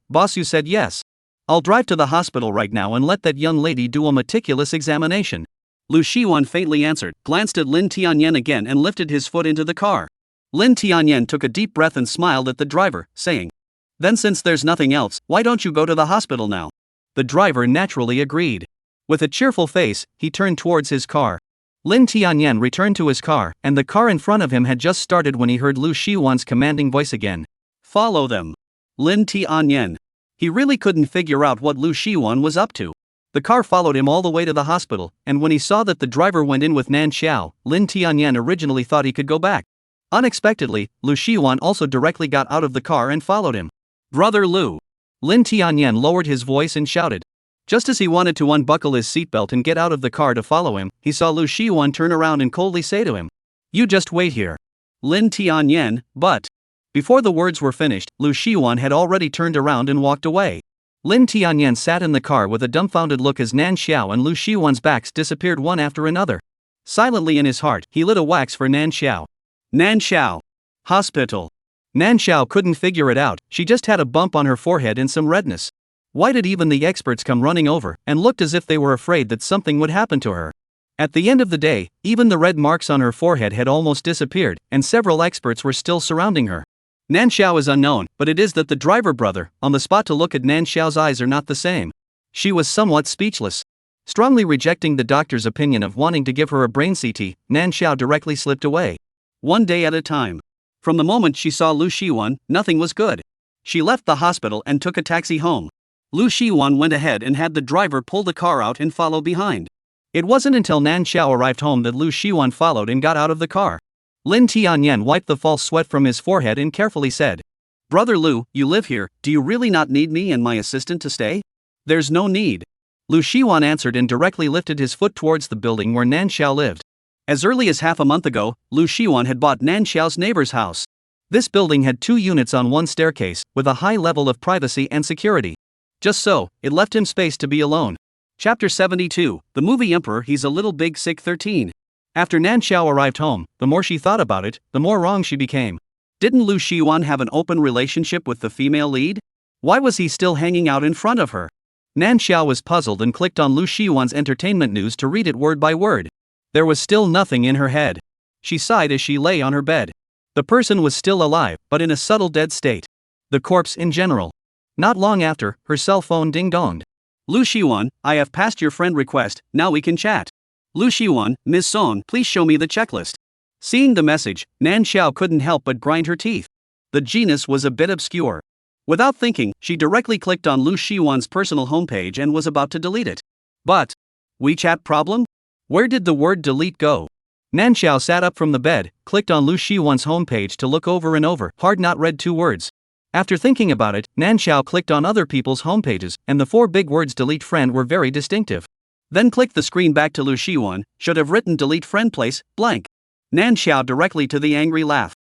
[SPEAKER 1] boss, you said yes. I'll drive to the hospital right now and let that young lady do a meticulous examination. Lu Shiwan faintly answered, glanced at Lin Tianyan again and lifted his foot into the car. Lin Tianyan took a deep breath and smiled at the driver, saying, then since there's nothing else, why don't you go to the hospital now? The driver naturally agreed. With a cheerful face, he turned towards his car. Lin Tianyan returned to his car, and the car in front of him had just started when he heard Lu Shiwan's commanding voice again. Follow them. Lin Tianyan. He really couldn't figure out what Lu Shiwan was up to. The car followed him all the way to the hospital, and when he saw that the driver went in with Nan Xiao, Lin Tianyan originally thought he could go back. Unexpectedly, Lu Shiwan also directly got out of the car and followed him. Brother Lu. Lin Tianyan lowered his voice and shouted. Just as he wanted to unbuckle his seatbelt and get out of the car to follow him, he saw Lu Shiwan turn around and coldly say to him, you just wait here. Lin Tianyan, but. Before the words were finished, Lu Shiwan had already turned around and walked away. Lin Tianyan sat in the car with a dumbfounded look as Nan Xiao and Lu Shiwan's backs disappeared one after another. Silently in his heart, he lit a wax for Nan Xiao. Nan Xiao. Hospital. Nan Xiao couldn't figure it out, she just had a bump on her forehead and some redness. Why did even the experts come running over, and looked as if they were afraid that something would happen to her? At the end of the day, even the red marks on her forehead had almost disappeared, and several experts were still surrounding her. Nan Xiao is unknown, but it is that the driver brother, on the spot to look at Nan Xiao's eyes are not the same. She was somewhat speechless. Strongly rejecting the doctor's opinion of wanting to give her a brain CT, Nan Xiao directly slipped away. One day at a time. From the moment she saw Lu Shiwan, nothing was good. She left the hospital and took a taxi home. Lu Shiwan went ahead and had the driver pull the car out and follow behind. It wasn't until Nan Xiao arrived home that Lu Shiwan followed and got out of the car. Lin Tianyan wiped the false sweat from his forehead and carefully said, Brother Lu, you live here, do you really not need me and my assistant to stay? There's no need. Lu Shiwan answered and directly lifted his foot towards the building where Nan Xiao lived. As early as half a month ago, Lu Shiwan had bought Nan Xiao's neighbor's house. This building had 2 units on one staircase, with a high level of privacy and security. Just so, it left him space to be alone. Chapter 72, The Movie Emperor He's a Little Big Sick 13. After Nan Xiao arrived home, the more she thought about it, the more wrong she became. Didn't Lu Shiwan have an open relationship with the female lead? Why was he still hanging out in front of her? Nan Xiao was puzzled and clicked on Lu Shiwan's entertainment news to read it word by word. There was still nothing in her head. She sighed as she lay on her bed. The person was still alive, but in a subtle dead state. The corpse in general. Not long after, her cell phone ding-donged. Lu Shiwan, I have passed your friend request, now we can chat. Lu Shiwan, Ms. Song, please show me the checklist. Seeing the message, Nan Xiao couldn't help but grind her teeth. The genus was a bit obscure. Without thinking, she directly clicked on Lu Shiwan's personal homepage and was about to delete it. But, WeChat problem? Where did the word delete go? Nan Xiao sat up from the bed, clicked on Lu Shiwan's homepage to look over and over, hard not read 2 words. After thinking about it, Nan Xiao clicked on other people's homepages, and the 4 big words delete friend were very distinctive. Then clicked the screen back to Lu Shiwan, should have written delete friend place, blank. Nan Xiao directly to the angry laugh.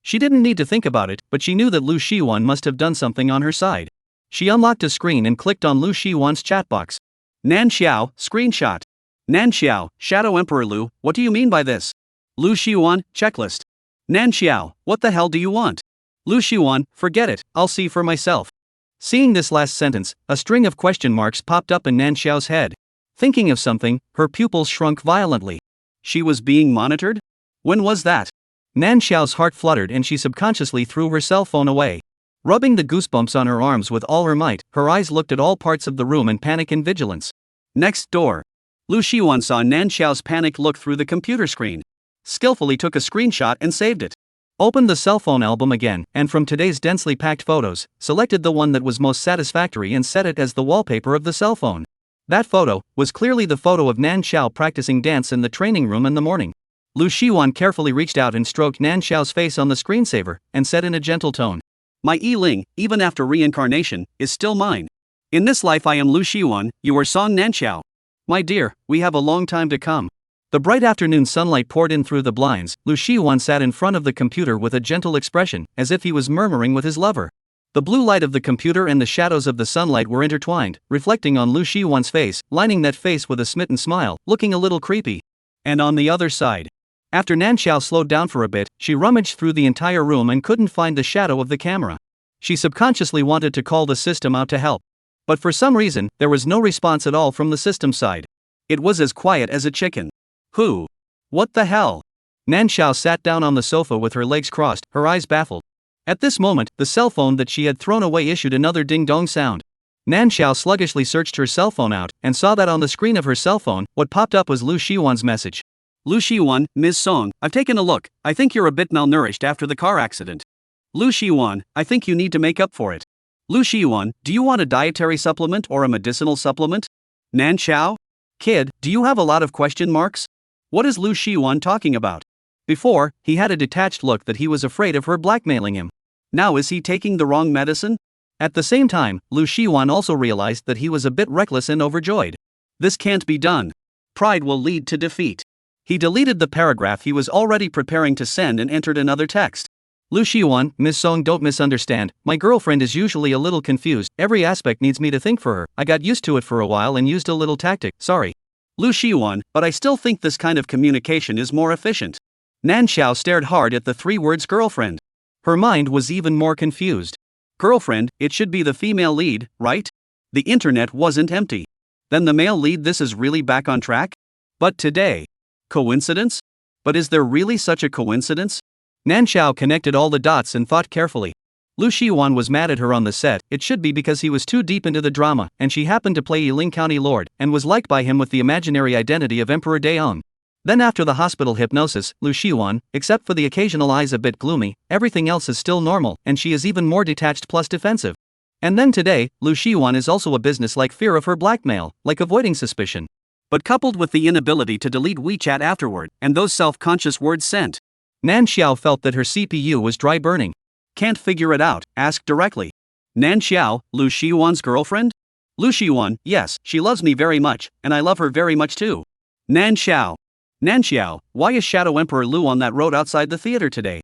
[SPEAKER 1] She didn't need to think about it, but she knew that Lu Shiwan must have done something on her side. She unlocked a screen and clicked on Lu Shiwan's chat box. Nan Xiao, screenshot. Nan Xiao, Shadow Emperor Lu, what do you mean by this? Lu Shiwan, checklist. Nan Xiao, what the hell do you want? Lu Shiwan, forget it, I'll see for myself. Seeing this last sentence, a string of question marks popped up in Nan Xiao's head. Thinking of something, her pupils shrunk violently. She was being monitored? When was that? Nan Xiao's heart fluttered and she subconsciously threw her cell phone away. Rubbing the goosebumps on her arms with all her might, her eyes looked at all parts of the room in panic and vigilance. Next door. Lu Shiwan saw Nan Xiao's panicked look through the computer screen. Skillfully took a screenshot and saved it. Opened the cell phone album again, and from today's densely packed photos, selected the one that was most satisfactory and set it as the wallpaper of the cell phone. That photo was clearly the photo of Nan Xiao practicing dance in the training room in the morning. Lu Shiwan carefully reached out and stroked Nan Xiao's face on the screensaver, and said in a gentle tone, My Yi-Ling, even after reincarnation, is still mine. In this life I am Lu Shiwan, you are Song Nan Xiao. My dear, we have a long time to come. The bright afternoon sunlight poured in through the blinds. Lu Shiwan sat in front of the computer with a gentle expression, as if he was murmuring with his lover. The blue light of the computer and the shadows of the sunlight were intertwined, reflecting on Lu Shiwan's face, lining that face with a smitten smile, looking a little creepy. And on the other side, after Nan Xiao slowed down for a bit, she rummaged through the entire room and couldn't find the shadow of the camera. She subconsciously wanted to call the system out to help. But for some reason, there was no response at all from the system side. It was as quiet as a chicken. Who? What the hell? Nan Xiao sat down on the sofa with her legs crossed, her eyes baffled. At this moment, the cell phone that she had thrown away issued another ding-dong sound. Nan Xiao sluggishly searched her cell phone out, and saw that on the screen of her cell phone, what popped up was Lu Shiwan's message. Lu Shiwan, Ms. Song, I've taken a look. I think you're a bit malnourished after the car accident. Lu Shiwan, I think you need to make up for it. Lu Shiwan, do you want a dietary supplement or a medicinal supplement? Nan Xiao? Kid, do you have a lot of question marks? What is Lu Shiwan talking about? Before, he had a detached look that he was afraid of her blackmailing him. Now is he taking the wrong medicine? At the same time, Lu Shiwan also realized that he was a bit reckless and overjoyed. This can't be done. Pride will lead to defeat. He deleted the paragraph he was already preparing to send and entered another text. Lu Shiwan, Ms. Song, don't misunderstand, my girlfriend is usually a little confused, every aspect needs me to think for her, I got used to it for a while and used a little tactic, sorry. Lu Shiwan, but I still think this kind of communication is more efficient. Nan Xiao stared hard at the three words girlfriend. Her mind was even more confused. Girlfriend, it should be the female lead, right? The internet wasn't empty. Then the male lead, this is really back on track? But today. Coincidence? But is there really such a coincidence? Nan Xiao connected all the dots and thought carefully. Lu Shiwan was mad at her on the set, it should be because he was too deep into the drama, and she happened to play Yiling County Lord, and was liked by him with the imaginary identity of Emperor Daong. Then after the hospital hypnosis, Lu Shiwan, except for the occasional eyes a bit gloomy, everything else is still normal, and she is even more detached plus defensive. And then today, Lu Shiwan is also a business-like fear of her blackmail, like avoiding suspicion. But coupled with the inability to delete WeChat afterward, and those self-conscious words sent, Nan Xiao felt that her CPU was dry burning. Can't figure it out, ask directly. Nan Xiao, Lu Shiwan's girlfriend? Lu Shiwan, yes, she loves me very much, and I love her very much too. Nan Xiao. Nan Xiao, why is Shadow Emperor Lu on that road outside the theater today?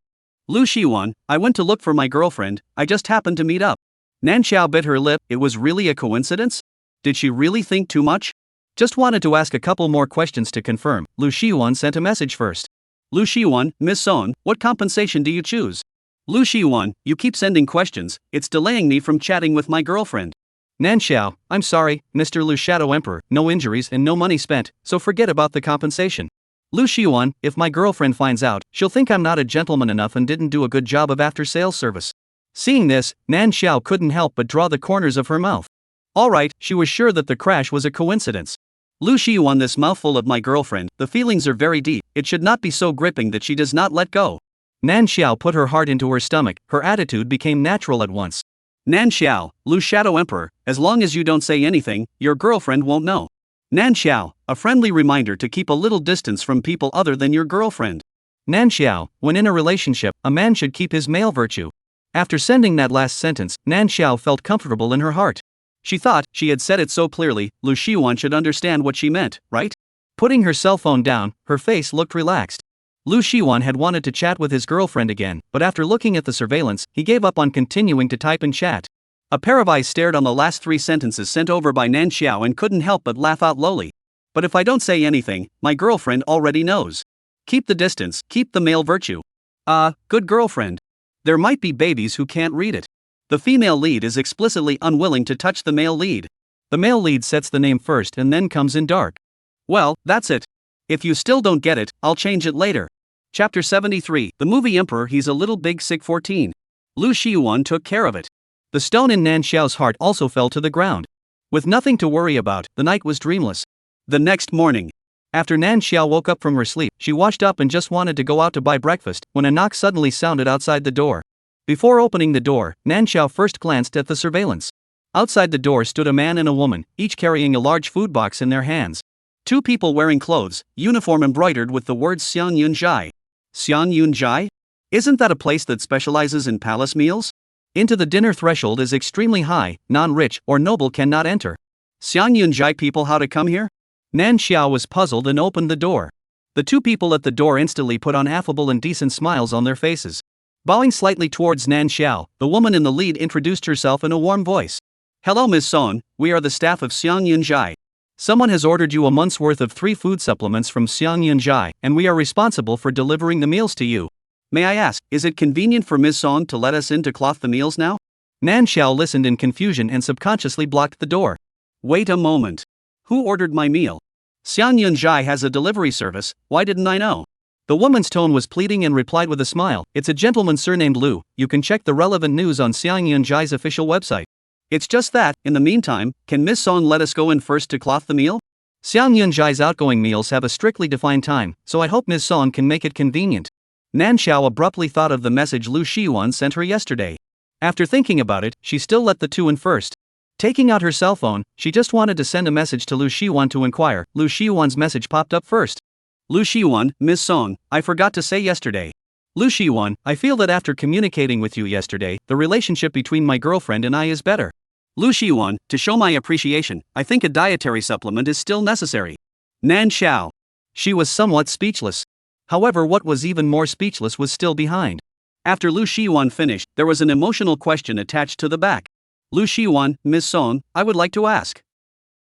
[SPEAKER 1] Lu Shiwan, I went to look for my girlfriend, I just happened to meet up. Nan Xiao bit her lip, it was really a coincidence? Did she really think too much? Just wanted to ask a couple more questions to confirm. Lu Shiwan sent a message first. Lu Shiwan, Miss Song, what compensation do you choose? Lu Shiwan, you keep sending questions, it's delaying me from chatting with my girlfriend. Nan Xiao, I'm sorry, Mr. Lu Shadow Emperor, no injuries and no money spent, so forget about the compensation. Lu Shiwan, if my girlfriend finds out, she'll think I'm not a gentleman enough and didn't do a good job of after-sales service. Seeing this, Nan Xiao couldn't help but draw the corners of her mouth. Alright, she was sure that the crash was a coincidence. Lu Shiwan, this mouthful of my girlfriend, the feelings are very deep, it should not be so gripping that she does not let go. Nan Xiao put her heart into her stomach, her attitude became natural at once. Nan Xiao, Lu Shadow Emperor, as long as you don't say anything, your girlfriend won't know. Nan Xiao, a friendly reminder to keep a little distance from people other than your girlfriend. Nan Xiao, when in a relationship, a man should keep his male virtue. After sending that last sentence, Nan Xiao felt comfortable in her heart. She thought, she had said it so clearly, Lu Shiwan should understand what she meant, right? Putting her cell phone down, her face looked relaxed. Lu Shiwan had wanted to chat with his girlfriend again, but after looking at the surveillance, he gave up on continuing to type and chat. A pair of eyes stared on the last three sentences sent over by Nan Xiao and couldn't help but laugh out lowly. But if I don't say anything, my girlfriend already knows. Keep the distance, keep the male virtue. Good girlfriend. There might be babies who can't read it. The female lead is explicitly unwilling to touch the male lead. The male lead sets the name first and then comes in dark. Well, that's it. If you still don't get it, I'll change it later. Chapter 73, The Movie Emperor, He's a Little Big Sick 14. Lu Shiwan took care of it. The stone in Nan Xiao's heart also fell to the ground. With nothing to worry about, the night was dreamless. The next morning, after Nan Xiao woke up from her sleep, she washed up and just wanted to go out to buy breakfast, when a knock suddenly sounded outside the door. Before opening the door, Nan Xiao first glanced at the surveillance. Outside the door stood a man and a woman, each carrying a large food box in their hands. Two people wearing clothes, uniform embroidered with the words Xiang Yunjai. Xiang Yunjai? Isn't that a place that specializes in palace meals? Into the dinner threshold is extremely high, non-rich or noble cannot enter. Xiang Yunjai people, how to come here? Nan Xiao was puzzled and opened the door. The two people at the door instantly put on affable and decent smiles on their faces. Bowing slightly towards Nan Xiao, the woman in the lead introduced herself in a warm voice. "Hello Ms. Song, we are the staff of Xiang Yunjai. Someone has ordered you a month's worth of 3 food supplements from Xiang Yunjai, and we are responsible for delivering the meals to you. May I ask, is it convenient for Ms. Song to let us in to cloth the meals now?" Nan Xiao listened in confusion and subconsciously blocked the door. "Wait a moment. Who ordered my meal? Xiang Yunjai has a delivery service, why didn't I know?" The woman's tone was pleading and replied with a smile, "It's a gentleman surnamed Lu, you can check the relevant news on Xiang Yunjai's official website. It's just that, in the meantime, can Miss Song let us go in first to cloth the meal? Xiang Yunjai's outgoing meals have a strictly defined time, so I hope Miss Song can make it convenient." Nan Xiao abruptly thought of the message Lu Shiwan sent her yesterday. After thinking about it, she still let the two in first. Taking out her cell phone, she just wanted to send a message to Lu Shiwan to inquire. Lu Shiwan's message popped up first. "Lu Shiwan, Miss Song, I forgot to say yesterday. Lu Shiwan, I feel that after communicating with you yesterday, the relationship between my girlfriend and I is better. Lu Shiwan, to show my appreciation, I think a dietary supplement is still necessary." Nan Xiao. She was somewhat speechless. However, what was even more speechless was still behind. After Lu Shiwan finished, there was an emotional question attached to the back. "Lu Shiwan, Miss Song, I would like to ask.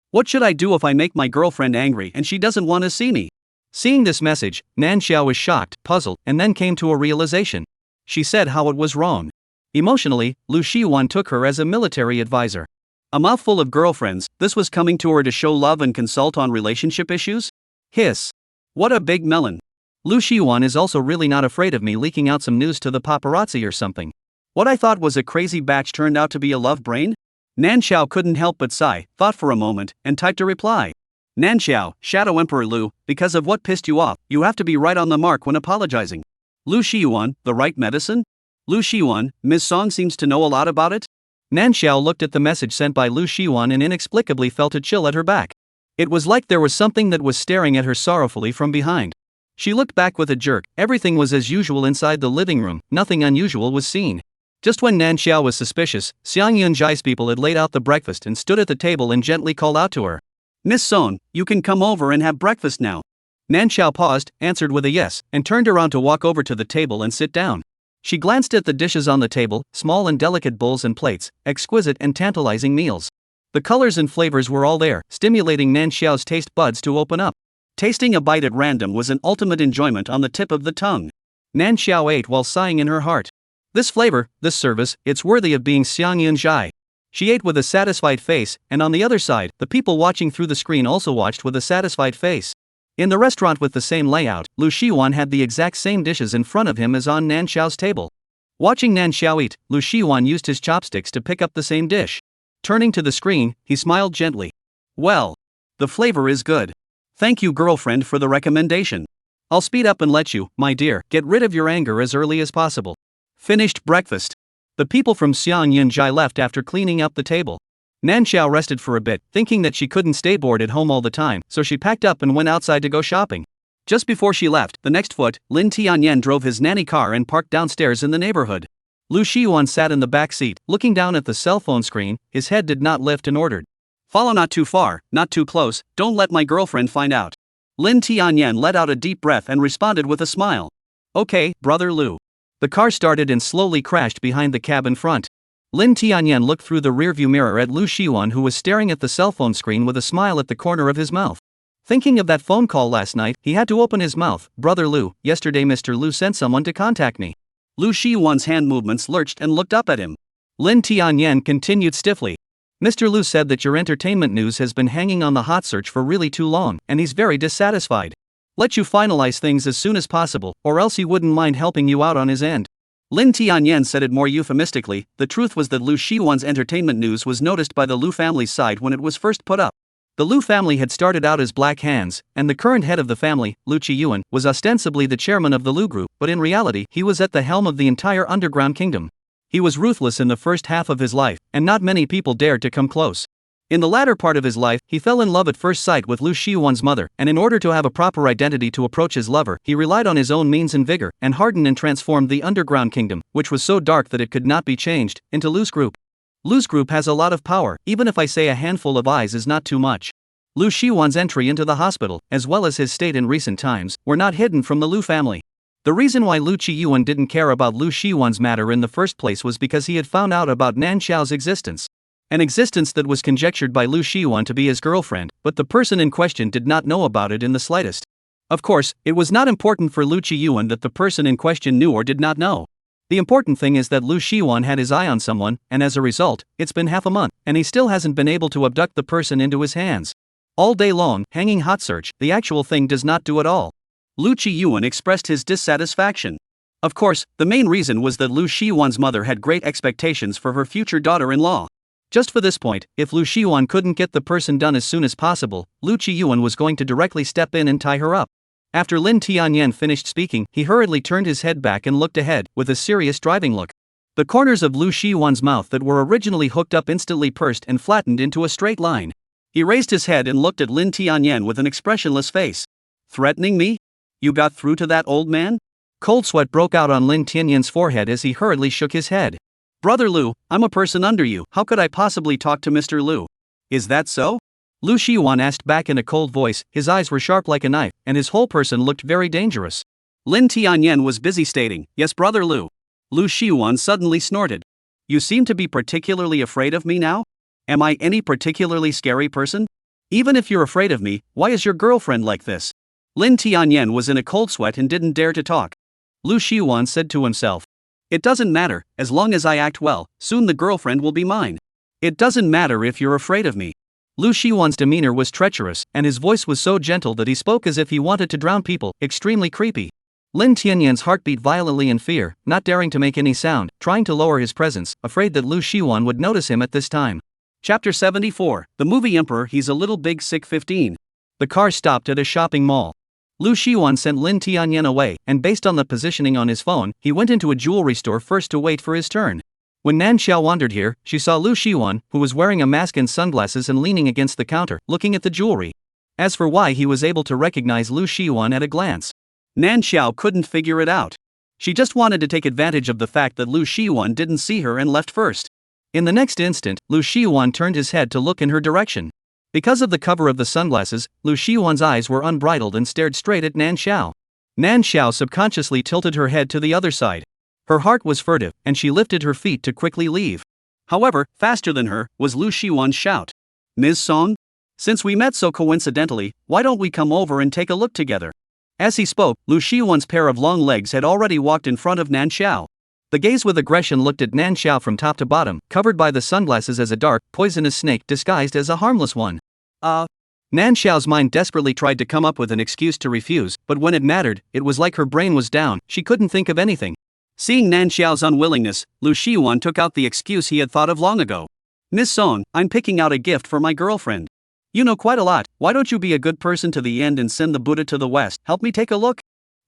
[SPEAKER 1] What should I do if I make my girlfriend angry and she doesn't want to see me?" Seeing this message, Nan Xiao was shocked, puzzled, and then came to a realization. She said how it was wrong. Emotionally, Lu Shiwan took her as a military advisor. A mouthful of girlfriends, this was coming to her to show love and consult on relationship issues? Hiss. What a big melon. Lu Shiwan is also really not afraid of me leaking out some news to the paparazzi or something. What I thought was a crazy batch turned out to be a love brain? Nan Xiao couldn't help but sigh, thought for a moment, and typed a reply. "Nan Xiao, Shadow Emperor Lu, because of what pissed you off, you have to be right on the mark when apologizing. Lu Shiwan, the right medicine? Lu Shiwan, Ms. Song seems to know a lot about it?" Nan Xiao looked at the message sent by Lu Shiwan and inexplicably felt a chill at her back. It was like there was something that was staring at her sorrowfully from behind. She looked back with a jerk. Everything was as usual inside the living room, nothing unusual was seen. Just when Nan Xiao was suspicious, Xiang Yunjai's people had laid out the breakfast and stood at the table and gently called out to her. "Miss Song, you can come over and have breakfast now." Nan Xiao paused, answered with a yes, and turned around to walk over to the table and sit down. She glanced at the dishes on the table, small and delicate bowls and plates, exquisite and tantalizing meals. The colors and flavors were all there, stimulating Nan Xiao's taste buds to open up. Tasting a bite at random was an ultimate enjoyment on the tip of the tongue. Nan Xiao ate while sighing in her heart. This flavor, this service, it's worthy of being Xiang Yunjai. She ate with a satisfied face, and on the other side, the people watching through the screen also watched with a satisfied face. In the restaurant with the same layout, Lu Shiwan had the exact same dishes in front of him as on Nan Xiao's table. Watching Nan Xiao eat, Lu Shiwan used his chopsticks to pick up the same dish. Turning to the screen, he smiled gently. "Well, the flavor is good. Thank you, girlfriend, for the recommendation. I'll speed up and let you, my dear, get rid of your anger as early as possible." Finished breakfast. The people from Xiang Yunjai left after cleaning up the table. Nan Xiao rested for a bit, thinking that she couldn't stay bored at home all the time, so she packed up and went outside to go shopping. Just before she left, the next foot, Lin Tianyan drove his nanny car and parked downstairs in the neighborhood. Lu Shiwan sat in the back seat, looking down at the cell phone screen. His head did not lift and ordered, "Follow not too far, not too close, don't let my girlfriend find out." Lin Tianyan let out a deep breath and responded with a smile. "Okay, brother Lu." The car started and slowly crashed behind the cab in front. Lin Tianyan looked through the rearview mirror at Lu Shiwan, who was staring at the cell phone screen with a smile at the corner of his mouth. Thinking of that phone call last night, he had to open his mouth. "Brother Lu, yesterday Mr. Lu sent someone to contact me." Lu Shiwan's hand movements lurched and looked up at him. Lin Tianyan continued stiffly. "Mr. Lu said that your entertainment news has been hanging on the hot search for really too long, and he's very dissatisfied. Let you finalize things as soon as possible, or else he wouldn't mind helping you out on his end." Lin Tianyan said it more euphemistically. The truth was that Lu Shiwan's entertainment news was noticed by the Lu family's side when it was first put up. The Lu family had started out as Black Hands, and the current head of the family, Lu Qiyuan, was ostensibly the chairman of the Lu group, but in reality, he was at the helm of the entire underground kingdom. He was ruthless in the first half of his life, and not many people dared to come close. In the latter part of his life, he fell in love at first sight with Lu Shiwan's mother, and in order to have a proper identity to approach his lover, he relied on his own means and vigor, and hardened and transformed the underground kingdom, which was so dark that it could not be changed, into Lu's group. Lu's group has a lot of power, even if I say a handful of eyes is not too much. Lu Shiwan's entry into the hospital, as well as his state in recent times, were not hidden from the Lu family. The reason why Lu Qiyuan didn't care about Lu Shiwan's matter in the first place was because he had found out about Nan Xiao's existence. An existence that was conjectured by Lu Shiwan to be his girlfriend, but the person in question did not know about it in the slightest. Of course, it was not important for Lu Qiyuan that the person in question knew or did not know. The important thing is that Lu Shiwan had his eye on someone, and as a result, it's been half a month, and he still hasn't been able to abduct the person into his hands. All day long, hanging hot search, the actual thing does not do at all. Lu Qiyuan expressed his dissatisfaction. Of course, the main reason was that Lu Shiwan's mother had great expectations for her future daughter-in-law. Just for this point, if Lu Shiwan couldn't get the person done as soon as possible, Lu Qiyuan was going to directly step in and tie her up. After Lin Tianyan finished speaking, he hurriedly turned his head back and looked ahead, with a serious driving look. The corners of Lu Shiwan's mouth that were originally hooked up instantly pursed and flattened into a straight line. He raised his head and looked at Lin Tianyan with an expressionless face. Threatening me? You got through to that old man? Cold sweat broke out on Lin Tianyan's forehead as he hurriedly shook his head. Brother Lu, I'm a person under you, how could I possibly talk to Mr. Lu? Is that so? Lu Shiwan asked back in a cold voice, his eyes were sharp like a knife, and his whole person looked very dangerous. Lin Tianyan was busy stating, yes Brother Lu. Lu Shiwan suddenly snorted. You seem to be particularly afraid of me now? Am I any particularly scary person? Even if you're afraid of me, why is your girlfriend like this? Lin Tianyan was in a cold sweat and didn't dare to talk. Lu Shiwan said to himself. It doesn't matter, as long as I act well, soon the girlfriend will be mine. It doesn't matter if you're afraid of me. Lu Shiwan's demeanor was treacherous, and his voice was so gentle that he spoke as if he wanted to drown people, extremely creepy. Lin Tianyan's heart beat violently in fear, not daring to make any sound, trying to lower his presence, afraid that Lu Shiwan would notice him at this time. Chapter 74, The Movie Emperor He's a Little Big Sick 15. The car stopped at a shopping mall. Lu Shiwan sent Lin Tianyan away, and based on the positioning on his phone, he went into a jewelry store first to wait for his turn. When Nan Xiao wandered here, she saw Lu Shiwan, who was wearing a mask and sunglasses and leaning against the counter, looking at the jewelry. As for why he was able to recognize Lu Shiwan at a glance, Nan Xiao couldn't figure it out. She just wanted to take advantage of the fact that Lu Shiwan didn't see her and left first. In the next instant, Lu Shiwan turned his head to look in her direction. Because of the cover of the sunglasses, Lu Shiwan's eyes were unbridled and stared straight at Nan Xiao. Nan Xiao subconsciously tilted her head to the other side. Her heart was furtive, and she lifted her feet to quickly leave. However, faster than her was Lu Shiwan's shout. Ms. Song? Since we met so coincidentally, why don't we come over and take a look together? As he spoke, Lu Shiwan's pair of long legs had already walked in front of Nan Xiao. The gaze with aggression looked at Nan Xiao from top to bottom, covered by the sunglasses as a dark, poisonous snake disguised as a harmless one. Nan Xiao's mind desperately tried to come up with an excuse to refuse, but when it mattered, it was like her brain was down, she couldn't think of anything. Seeing Nan Xiao's unwillingness, Lu Shiwan took out the excuse he had thought of long ago. Miss Song, I'm picking out a gift for my girlfriend. You know quite a lot, why don't you be a good person to the end and send the Buddha to the west, help me take a look?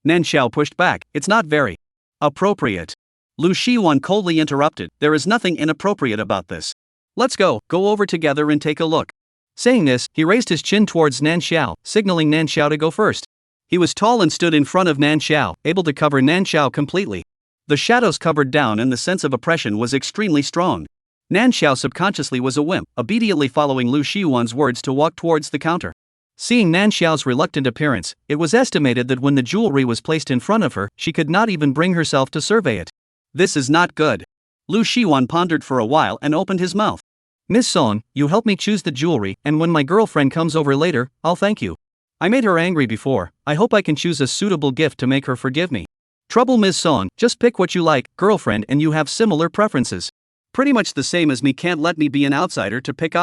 [SPEAKER 1] Nan Xiao pushed back, it's not very appropriate. Lu Shiwan coldly interrupted, there is nothing inappropriate about this. Let's go over together and take a look. Saying this, he raised his chin towards Nan Xiao, signaling Nan Xiao to go first. He was tall and stood in front of Nan Xiao, able to cover Nan Xiao completely. The shadows covered down and the sense of oppression was extremely strong. Nan Xiao subconsciously was a wimp, obediently following Lu Shiwan's words to walk towards the counter. Seeing Nan Xiao's reluctant appearance, it was estimated that when the jewelry was placed in front of her, she could not even bring herself to survey it. This is not good. Lu Shiwan pondered for a while and opened his mouth. Miss Song, you help me choose the jewelry, and when my girlfriend comes over later, I'll thank you. I made her angry before, I hope I can choose a suitable gift to make her forgive me. Trouble Miss Song, just pick what you like, girlfriend, and you have similar preferences. Pretty much the same as me, can't let me be an outsider to pick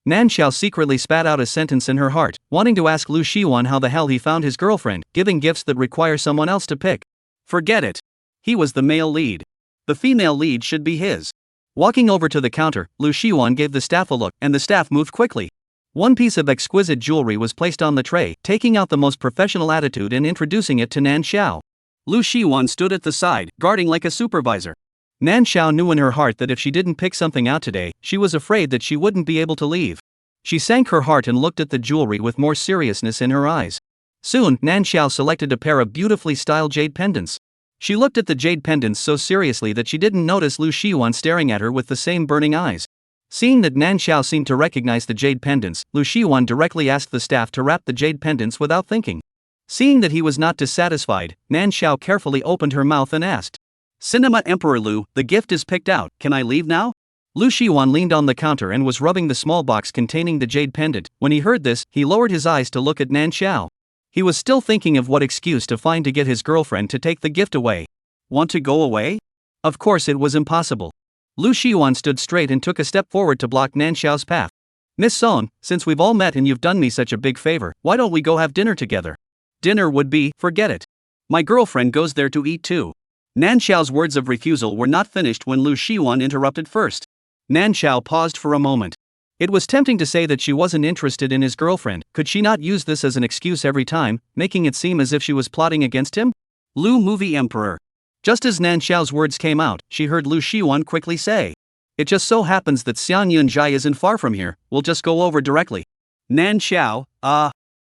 [SPEAKER 1] Nan Xiao secretly spat out a sentence in her heart, wanting to ask Lu Shiwan how the hell he found his girlfriend, giving gifts that require someone else to pick. Forget it. He was the male lead. The female lead should be his. Walking over to the counter, Lu Shiwan gave the staff a look, and the staff moved quickly. One piece of exquisite jewelry was placed on the tray, taking out the most professional attitude and introducing it to Nan Xiao. Lu Shiwan stood at the side, guarding like a supervisor. Nan Xiao knew in her heart that if she didn't pick something out today, she was afraid that she wouldn't be able to leave. She sank her heart and looked at the jewelry with more seriousness in her eyes. Soon, Nan Xiao selected a pair of beautifully styled jade pendants. She looked at the jade pendants so seriously that she didn't notice Lu Shiwan staring at her with the same burning eyes. Seeing that Nan Xiao seemed to recognize the jade pendants, Lu Shiwan directly asked the staff to wrap the jade pendants without thinking. Seeing that he was not dissatisfied, Nan Xiao carefully opened her mouth and asked, "Cinema Emperor Lu, the gift is picked out, can I leave now?" Lu Shiwan leaned on the counter and was rubbing the small box containing the jade pendant. When he heard this, he lowered his eyes to look at Nan Xiao. He was still thinking of what excuse to find to get his girlfriend to take the gift away. Want to go away? Of course it was impossible. Lu Shiwan stood straight and took a step forward to block Nan Xiao's path. "Miss Song, since we've all met and you've done me such a big favor, why don't we go have dinner together?" "Dinner would be, forget it. My girlfriend goes there to eat too." Nan Xiao's words of refusal were not finished when Lu Shiwan interrupted first. Nan Xiao paused for a moment. It was tempting to say that she wasn't interested in his girlfriend. Could she not use this as an excuse every time, making it seem as if she was plotting against him? Lu Movie Emperor. Just as Nan Xiao's words came out, she heard Lu Shiwan quickly say, "It just so happens that Xiang Yunjai isn't far from here, we'll just go over directly." Nan Xiao,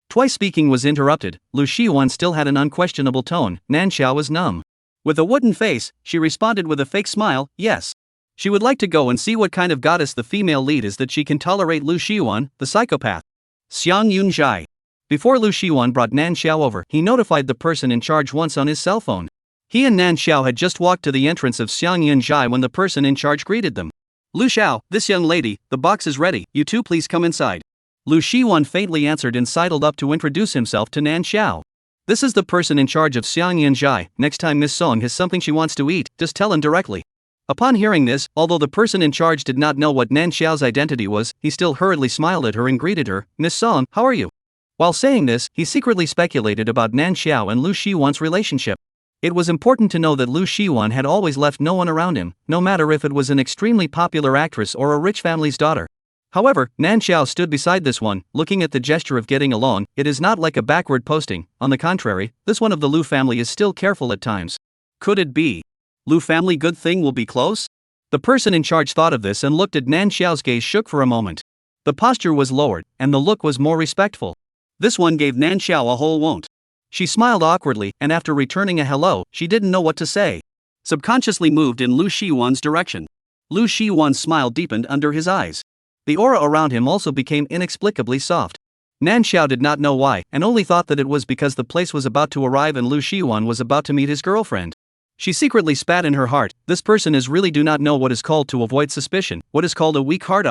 [SPEAKER 1] Twice speaking was interrupted. Lu Shiwan still had an unquestionable tone. Nan Xiao was numb. With a wooden face, she responded with a fake smile, yes. She would like to go and see what kind of goddess the female lead is that she can tolerate Lu Shiwan, the psychopath. Xiang Yunjai. Before Lu Shiwan brought Nan Xiao over, he notified the person in charge once on his cell phone. He and Nan Xiao had just walked to the entrance of Xiang Yunjai when the person in charge greeted them. "Lu Xiao, this young lady, the box is ready, you two please come inside." Lu Shiwan faintly answered and sidled up to introduce himself to Nan Xiao. "This is the person in charge of Xiang Yunjai, next time Miss Song has something she wants to eat, just tell him directly." Upon hearing this, although the person in charge did not know what Nan Xiao's identity was, he still hurriedly smiled at her and greeted her, "Miss Song, how are you?" While saying this, he secretly speculated about Nan Xiao and Lu Shiwan's relationship. It was important to know that Lu Shiwan had always left no one around him, no matter if it was an extremely popular actress or a rich family's daughter. However, Nan Xiao stood beside this one, looking at the gesture of getting along. It is not like a backward posting, on the contrary, this one of the Lu family is still careful at times. Could it be? Lu family good thing will be close? The person in charge thought of this and looked at Nan Xiao's gaze shook for a moment. The posture was lowered, and the look was more respectful. This one gave Nan Xiao a whole won't. She smiled awkwardly, and after returning a hello, she didn't know what to say. Subconsciously moved in Lu Shiwan's direction. Lu Shiwan's smile deepened under his eyes. The aura around him also became inexplicably soft. Nan Xiao did not know why, and only thought that it was because the place was about to arrive and Lu Shiwan was about to meet his girlfriend. She secretly spat in her heart. This person is really do not know what is called to avoid suspicion, what is called a weak heart.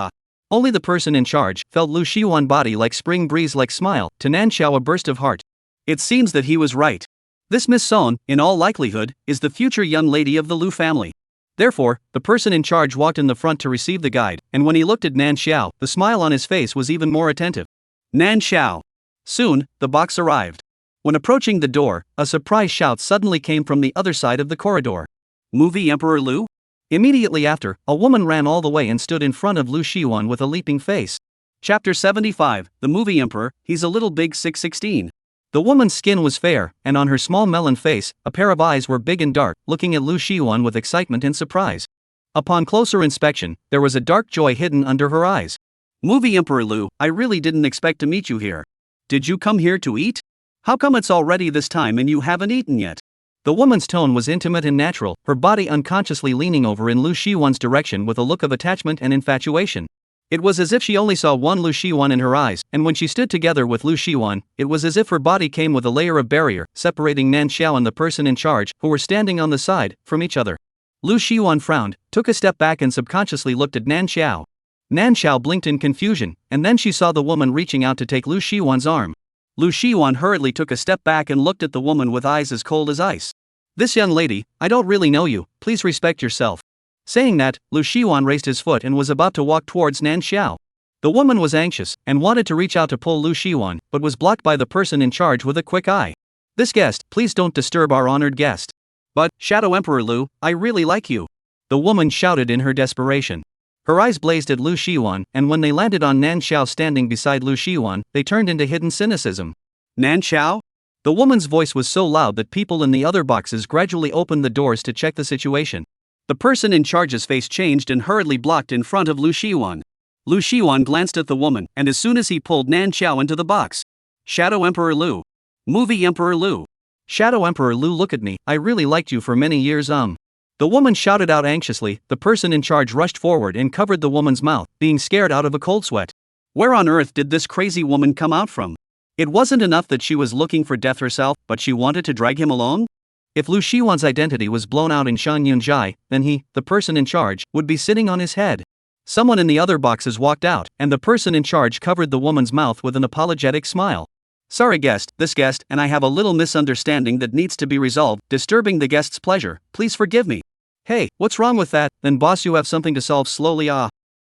[SPEAKER 1] Only the person in charge felt Lu Shiwan body like spring breeze like smile, to Nan Xiao a burst of heart. It seems that he was right. This Miss Song, in all likelihood, is the future young lady of the Lu family. Therefore, the person in charge walked in the front to receive the guide, and when he looked at Nan Xiao, the smile on his face was even more attentive. Nan Xiao. Soon, the box arrived. When approaching the door, a surprise shout suddenly came from the other side of the corridor. Movie Emperor Lu? Immediately after, a woman ran all the way and stood in front of Lu Shiwan with a leaping face. Chapter 75, The Movie Emperor, He's a Little Big 616. The woman's skin was fair, and on her small melon face, a pair of eyes were big and dark, looking at Lu Shiwan with excitement and surprise. Upon closer inspection, there was a dark joy hidden under her eyes. Movie Emperor Lu, I really didn't expect to meet you here. Did you come here to eat? How come it's already this time and you haven't eaten yet? The woman's tone was intimate and natural, her body unconsciously leaning over in Lu Shiwan's direction with a look of attachment and infatuation. It was as if she only saw one Lu Shiwan in her eyes, and when she stood together with Lu Shiwan, it was as if her body came with a layer of barrier, separating Nan Xiao and the person in charge, who were standing on the side, from each other. Lu Shiwan frowned, took a step back and subconsciously looked at Nan Xiao. Nan Xiao blinked in confusion, and then she saw the woman reaching out to take Lu Shiwan's arm. Lu Shiwan hurriedly took a step back and looked at the woman with eyes as cold as ice. This young lady, I don't really know you, please respect yourself. Saying that, Lu Shiwan raised his foot and was about to walk towards Nan Xiao. The woman was anxious, and wanted to reach out to pull Lu Shiwan, but was blocked by the person in charge with a quick eye. This guest, please don't disturb our honored guest. But, Shadow Emperor Lu, I really like you. The woman shouted in her desperation. Her eyes blazed at Lu Shiwan, and when they landed on Nan Xiao standing beside Lu Shiwan, they turned into hidden cynicism. Nan Xiao? The woman's voice was so loud that people in the other boxes gradually opened the doors to check the situation. The person in charge's face changed and hurriedly blocked in front of Lu Shiwan. Lu Shiwan glanced at the woman, and as soon as he pulled Nan Xiao into the box. Shadow Emperor Lu. Movie Emperor Lu. Shadow Emperor Lu, look at me, I really liked you for many years. The woman shouted out anxiously. The person in charge rushed forward and covered the woman's mouth, being scared out of a cold sweat. Where on earth did this crazy woman come out from? It wasn't enough that she was looking for death herself, but she wanted to drag him along? If Lu Shiwan's identity was blown out in Shan then he, the person in charge, would be sitting on his head. Someone in the other boxes walked out, and the person in charge covered the woman's mouth with an apologetic smile. Sorry guest, this guest and I have a little misunderstanding that needs to be resolved, disturbing the guest's pleasure, please forgive me. Hey, what's wrong with that? Then boss, you have something to solve slowly.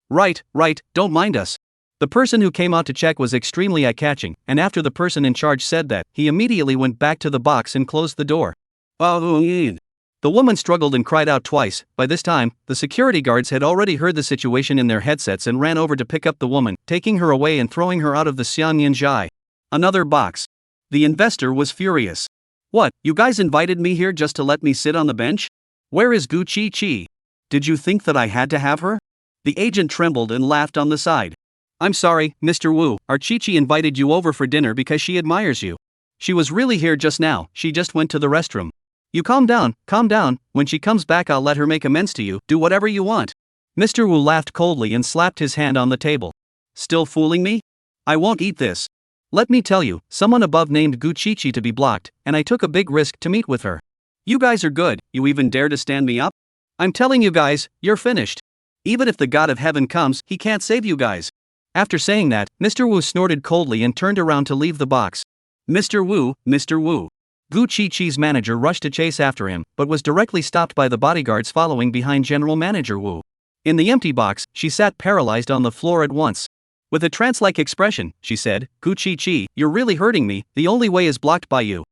[SPEAKER 1] Right, don't mind us. The person who came out to check was extremely eye-catching, and after the person in charge said that, he immediately went back to the box and closed the door. The woman struggled and cried out twice. By this time, the security guards had already heard the situation in their headsets and ran over to pick up the woman, taking her away and throwing her out of the Xianyanjai. Another box. The investor was furious. What, you guys invited me here just to let me sit on the bench? Where is Gu Chi? Did you think that I had to have her? The agent trembled and laughed on the side. I'm sorry, Mr. Wu, our Chi invited you over for dinner because she admires you. She was really here just now, she just went to the restroom. You calm down, when she comes back I'll let her make amends to you, do whatever you want. Mr. Wu laughed coldly and slapped his hand on the table. Still fooling me? I won't eat this. Let me tell you, someone above named Gu Chi to be blocked, and I took a big risk to meet with her. You guys are good, you even dare to stand me up? I'm telling you guys, you're finished. Even if the god of heaven comes, he can't save you guys. After saying that, Mr. Wu snorted coldly and turned around to leave the box. Mr. Wu. Gu Chi's manager rushed to chase after him, but was directly stopped by the bodyguards following behind General Manager Wu. In the empty box, she sat paralyzed on the floor at once. With a trance-like expression, she said, Gu Chi, you're really hurting me, the only way is blocked by you.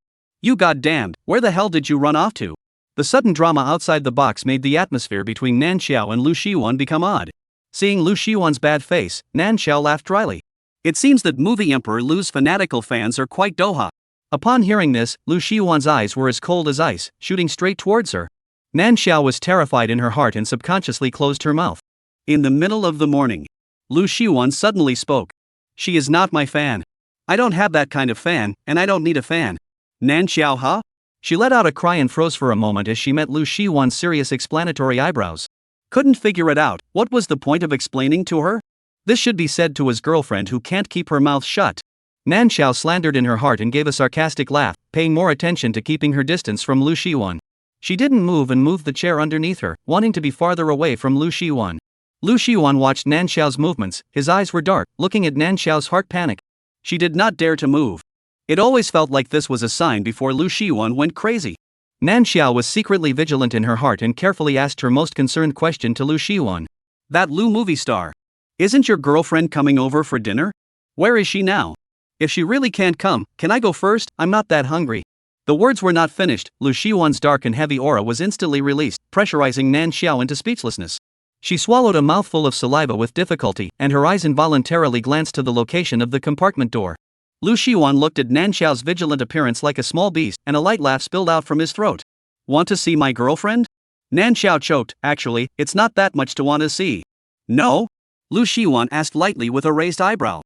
[SPEAKER 1] You goddamned, where the hell did you run off to? The sudden drama outside the box made the atmosphere between Nan Xiao and Lu Shiwan become odd. Seeing Lu Shiwan's bad face, Nan Xiao laughed dryly. It seems that movie Emperor Lu's fanatical fans are quite doha. Upon hearing this, Lu Shiwan's eyes were as cold as ice, shooting straight towards her. Nan Xiao was terrified in her heart and subconsciously closed her mouth. In the middle of the morning, Lu Shiwan suddenly spoke. She is not my fan. I don't have that kind of fan, and I don't need a fan. Nan Xiao, huh? She let out a cry and froze for a moment as she met Lu Shiwan's serious explanatory eyebrows. Couldn't figure it out, what was the point of explaining to her? This should be said to his girlfriend who can't keep her mouth shut. Nan Xiao slandered in her heart and gave a sarcastic laugh, paying more attention to keeping her distance from Lu Shiwan. She didn't move and moved the chair underneath her, wanting to be farther away from Lu Shiwan. Lu Shiwan watched Nan Xiao's movements, his eyes were dark, looking at Nan Xiao's heart panic. She did not dare to move. It always felt like this was a sign before Lu Shiwan went crazy. Nan Xiao was secretly vigilant in her heart and carefully asked her most concerned question to Lu Shiwan. That Lu movie star. Isn't your girlfriend coming over for dinner? Where is she now? If she really can't come, can I go first? I'm not that hungry. The words were not finished, Lu Shiwan's dark and heavy aura was instantly released, pressurizing Nan Xiao into speechlessness. She swallowed a mouthful of saliva with difficulty, and her eyes involuntarily glanced to the location of the compartment door. Lu Shiwan looked at Nan Xiao's vigilant appearance like a small beast, and a light laugh spilled out from his throat. Want to see my girlfriend? Nan Xiao choked. Actually, it's not that much to want to see. No? Lu Shiwan asked lightly with a raised eyebrow.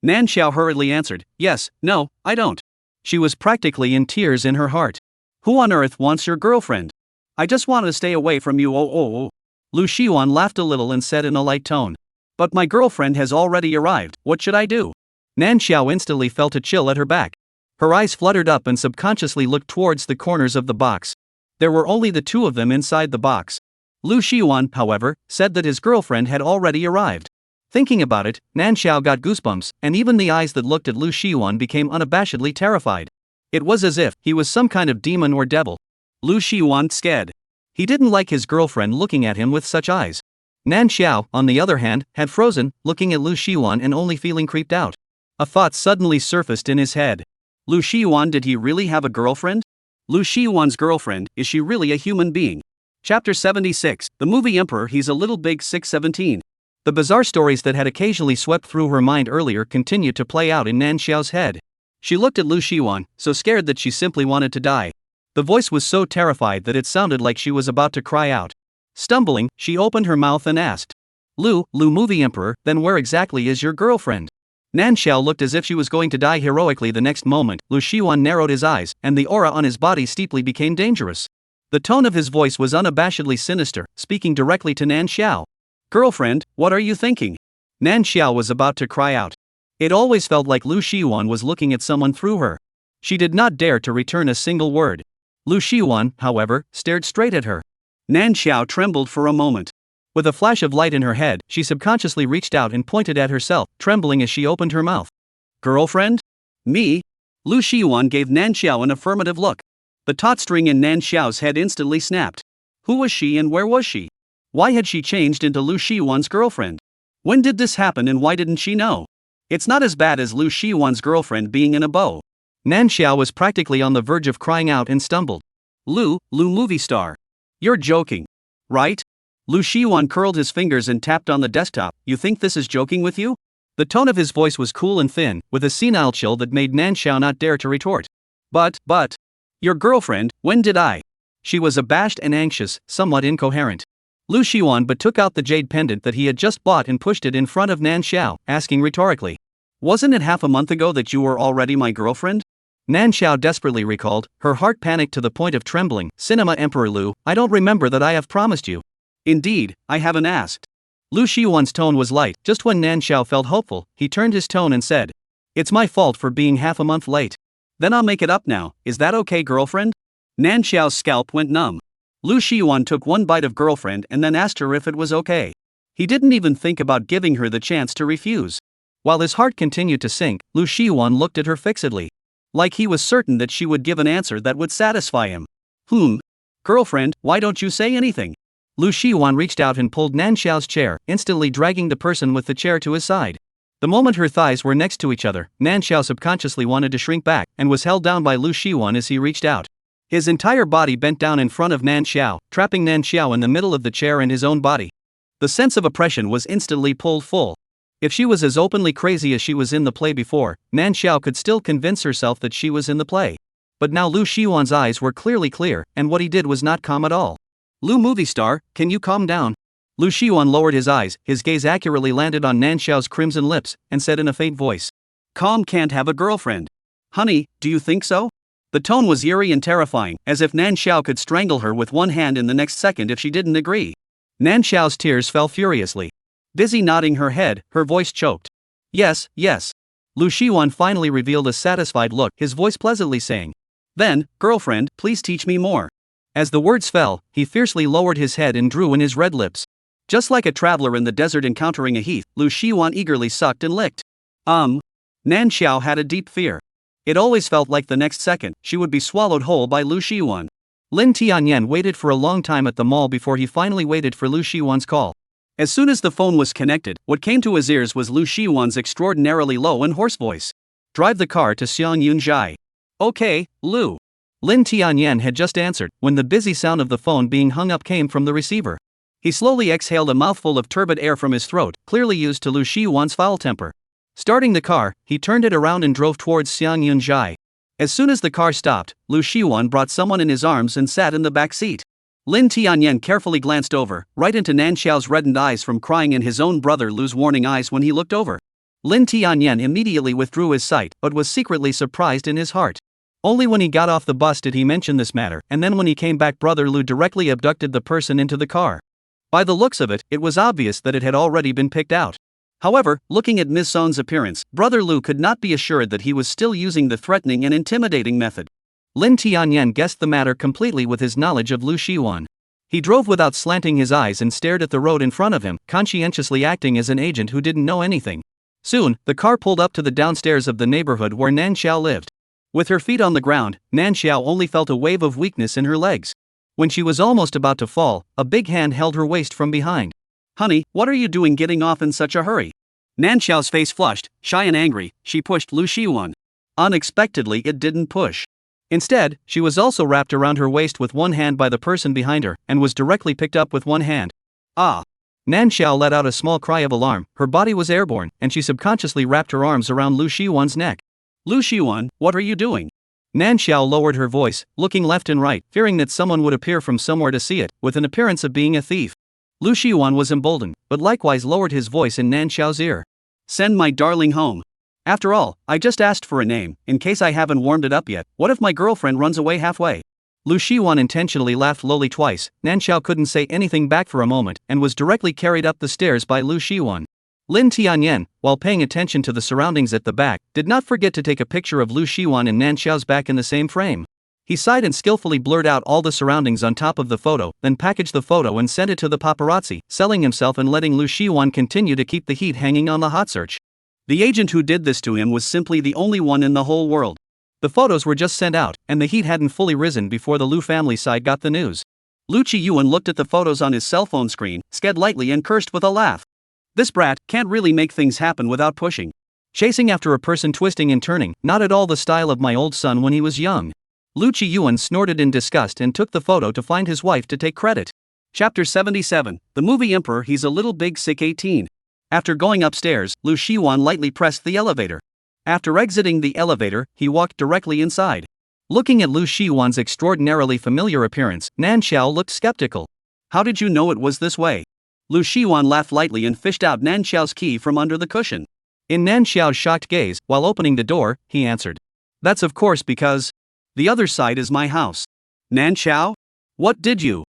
[SPEAKER 1] Nan Xiao hurriedly answered, yes, no, I don't. She was practically in tears in her heart. Who on earth wants your girlfriend? I just want to stay away from you. Lu Shiwan laughed a little and said in a light tone. But my girlfriend has already arrived, what should I do? Nan Xiao instantly felt a chill at her back. Her eyes fluttered up and subconsciously looked towards the corners of the box. There were only the two of them inside the box. Lu Shiwan, however, said that his girlfriend had already arrived. Thinking about it, Nan Xiao got goosebumps, and even the eyes that looked at Lu Shiwan became unabashedly terrified. It was as if he was some kind of demon or devil. Lu Shiwan scared. He didn't like his girlfriend looking at him with such eyes. Nan Xiao, on the other hand, had frozen, looking at Lu Shiwan and only feeling creeped out. A thought suddenly surfaced in his head. Lu Shiwan, did he really have a girlfriend? Lu Shiwan's girlfriend, is she really a human being? Chapter 76, The Movie Emperor. He's a little big 617. The bizarre stories that had occasionally swept through her mind earlier continued to play out in Nan Xiao's head. She looked at Lu Shiwan, so scared that she simply wanted to die. The voice was so terrified that it sounded like she was about to cry out. Stumbling, she opened her mouth and asked, Lu Movie Emperor, then where exactly is your girlfriend? Nan Xiao looked as if she was going to die heroically the next moment. Lu Shiwan narrowed his eyes, and the aura on his body steeply became dangerous. The tone of his voice was unabashedly sinister, speaking directly to Nan Xiao. Girlfriend, what are you thinking? Nan Xiao was about to cry out. It always felt like Lu Shiwan was looking at someone through her. She did not dare to return a single word. Lu Shiwan, however, stared straight at her. Nan Xiao trembled for a moment. With a flash of light in her head, she subconsciously reached out and pointed at herself, trembling as she opened her mouth. Girlfriend? Me? Lu Shiwan gave Nan Xiao an affirmative look. The taut string in Nan Xiao's head instantly snapped. Who was she and where was she? Why had she changed into Lu Shiwan's girlfriend? When did this happen and why didn't she know? It's not as bad as Lu Shiwan's girlfriend being in a bow. Nan Xiao was practically on the verge of crying out and stumbled. Lu movie star. You're joking. Right? Lu Shiwan curled his fingers and tapped on the desktop. You think this is joking with you? The tone of his voice was cool and thin, with a senile chill that made Nan Xiao not dare to retort. But, your girlfriend, when did I? She was abashed and anxious, somewhat incoherent. Lu Shiwan but took out the jade pendant that he had just bought and pushed it in front of Nan Xiao, asking rhetorically. Wasn't it half a month ago that you were already my girlfriend? Nan Xiao desperately recalled, her heart panicked to the point of trembling. Cinema Emperor Lu, I don't remember that I have promised you. Indeed, I haven't asked. Lu Shiwan's tone was light. Just when Nan Xiao felt hopeful, he turned his tone and said, It's my fault for being half a month late. Then I'll make it up now, is that okay, girlfriend? Nan Xiao's scalp went numb. Lu Shiwan took one bite of girlfriend and then asked her if it was okay. He didn't even think about giving her the chance to refuse. While his heart continued to sink, Lu Shiwan looked at her fixedly. Like he was certain that she would give an answer that would satisfy him. Girlfriend, why don't you say anything? Lu Shiwan reached out and pulled Nan Xiao's chair, instantly dragging the person with the chair to his side. The moment her thighs were next to each other, Nan Xiao subconsciously wanted to shrink back and was held down by Lu Shiwan as he reached out. His entire body bent down in front of Nan Xiao, trapping Nan Xiao in the middle of the chair and his own body. The sense of oppression was instantly pulled full. If she was as openly crazy as she was in the play before, Nan Xiao could still convince herself that she was in the play. But now Lu Shiwan's eyes were clearly clear, and what he did was not calm at all. Lu movie star, can you calm down? Lu Shiwan lowered his eyes, his gaze accurately landed on Nan Xiao's crimson lips, and said in a faint voice. Calm can't have a girlfriend. Honey, do you think so? The tone was eerie and terrifying, as if Nan Xiao could strangle her with one hand in the next second if she didn't agree. Nan Xiao's tears fell furiously. Busy nodding her head, her voice choked. Yes. Lu Shiwan finally revealed a satisfied look, his voice pleasantly saying. Then, girlfriend, please teach me more. As the words fell, he fiercely lowered his head and drew in his red lips. Just like a traveler in the desert encountering a heath, Lu Shiwan eagerly sucked and licked. Nan Xiao had a deep fear. It always felt like the next second, she would be swallowed whole by Lu Shiwan. Lin Tianyan waited for a long time at the mall before he finally waited for Lu Shiwan's call. As soon as the phone was connected, what came to his ears was Lu Shiwan's extraordinarily low and hoarse voice. Drive the car to Xiangyunzhai. Okay, Lu. Lin Tianyan had just answered, when the busy sound of the phone being hung up came from the receiver. He slowly exhaled a mouthful of turbid air from his throat, clearly used to Lu Shiwan's foul temper. Starting the car, he turned it around and drove towards Xiangyunzhai. As soon as the car stopped, Lu Shiwan brought someone in his arms and sat in the back seat. Lin Tianyan carefully glanced over, right into Nan Xiao's reddened eyes from crying in his own brother Lu's warning eyes when he looked over. Lin Tianyan immediately withdrew his sight, but was secretly surprised in his heart. Only when he got off the bus did he mention this matter, and then when he came back brother Lu directly abducted the person into the car. By the looks of it, it was obvious that it had already been picked out. However, looking at Ms. Son's appearance, brother Lu could not be assured that he was still using the threatening and intimidating method. Lin Tianyan guessed the matter completely with his knowledge of Lu Shiwan. He drove without slanting his eyes and stared at the road in front of him, conscientiously acting as an agent who didn't know anything. Soon, the car pulled up to the downstairs of the neighborhood where Nan Xiao lived. With her feet on the ground, Nan Xiao only felt a wave of weakness in her legs. When she was almost about to fall, a big hand held her waist from behind. Honey, what are you doing getting off in such a hurry? Nan Xiao's face flushed, shy and angry, she pushed Lu Shiwan. Unexpectedly, it didn't push. Instead, she was also wrapped around her waist with one hand by the person behind her, and was directly picked up with one hand. Ah! Nan Xiao let out a small cry of alarm, her body was airborne, and she subconsciously wrapped her arms around Lu Shiwan's neck. Lu Shiwan, what are you doing? Nan Xiao lowered her voice, looking left and right, fearing that someone would appear from somewhere to see it, with an appearance of being a thief. Lu Shiwan was emboldened, but likewise lowered his voice in Nan Xiao's ear. Send my darling home. After all, I just asked for a name, in case I haven't warmed it up yet. What if my girlfriend runs away halfway? Lu Shiwan intentionally laughed lowly twice. Nan Xiao couldn't say anything back for a moment and was directly carried up the stairs by Lu Shiwan. Lin Tianyan, while paying attention to the surroundings at the back, did not forget to take a picture of Lu Shiwan and Nan Xiao's back in the same frame. He sighed and skillfully blurred out all the surroundings on top of the photo, then packaged the photo and sent it to the paparazzi, selling himself and letting Lu Shiwan continue to keep the heat hanging on the hot search. The agent who did this to him was simply the only one in the whole world. The photos were just sent out, and the heat hadn't fully risen before the Lu family side got the news. Lu Qiyuan looked at the photos on his cell phone screen, sked lightly and cursed with a laugh. This brat can't really make things happen without pushing. Chasing after a person twisting and turning, not at all the style of my old son when he was young. Lu Qiyuan snorted in disgust and took the photo to find his wife to take credit. Chapter 77, The Movie Emperor. He's a little big sick 18. After going upstairs, Lu Shiwan lightly pressed the elevator. After exiting the elevator, he walked directly inside. Looking at Lu Shiwan's extraordinarily familiar appearance, Nan Xiao looked skeptical. How did you know it was this way? Lu Shiwan laughed lightly and fished out Nan Xiao's key from under the cushion. In Nan Xiao's shocked gaze, while opening the door, he answered. That's of course because the other side is my house. Nan Xiao? What did you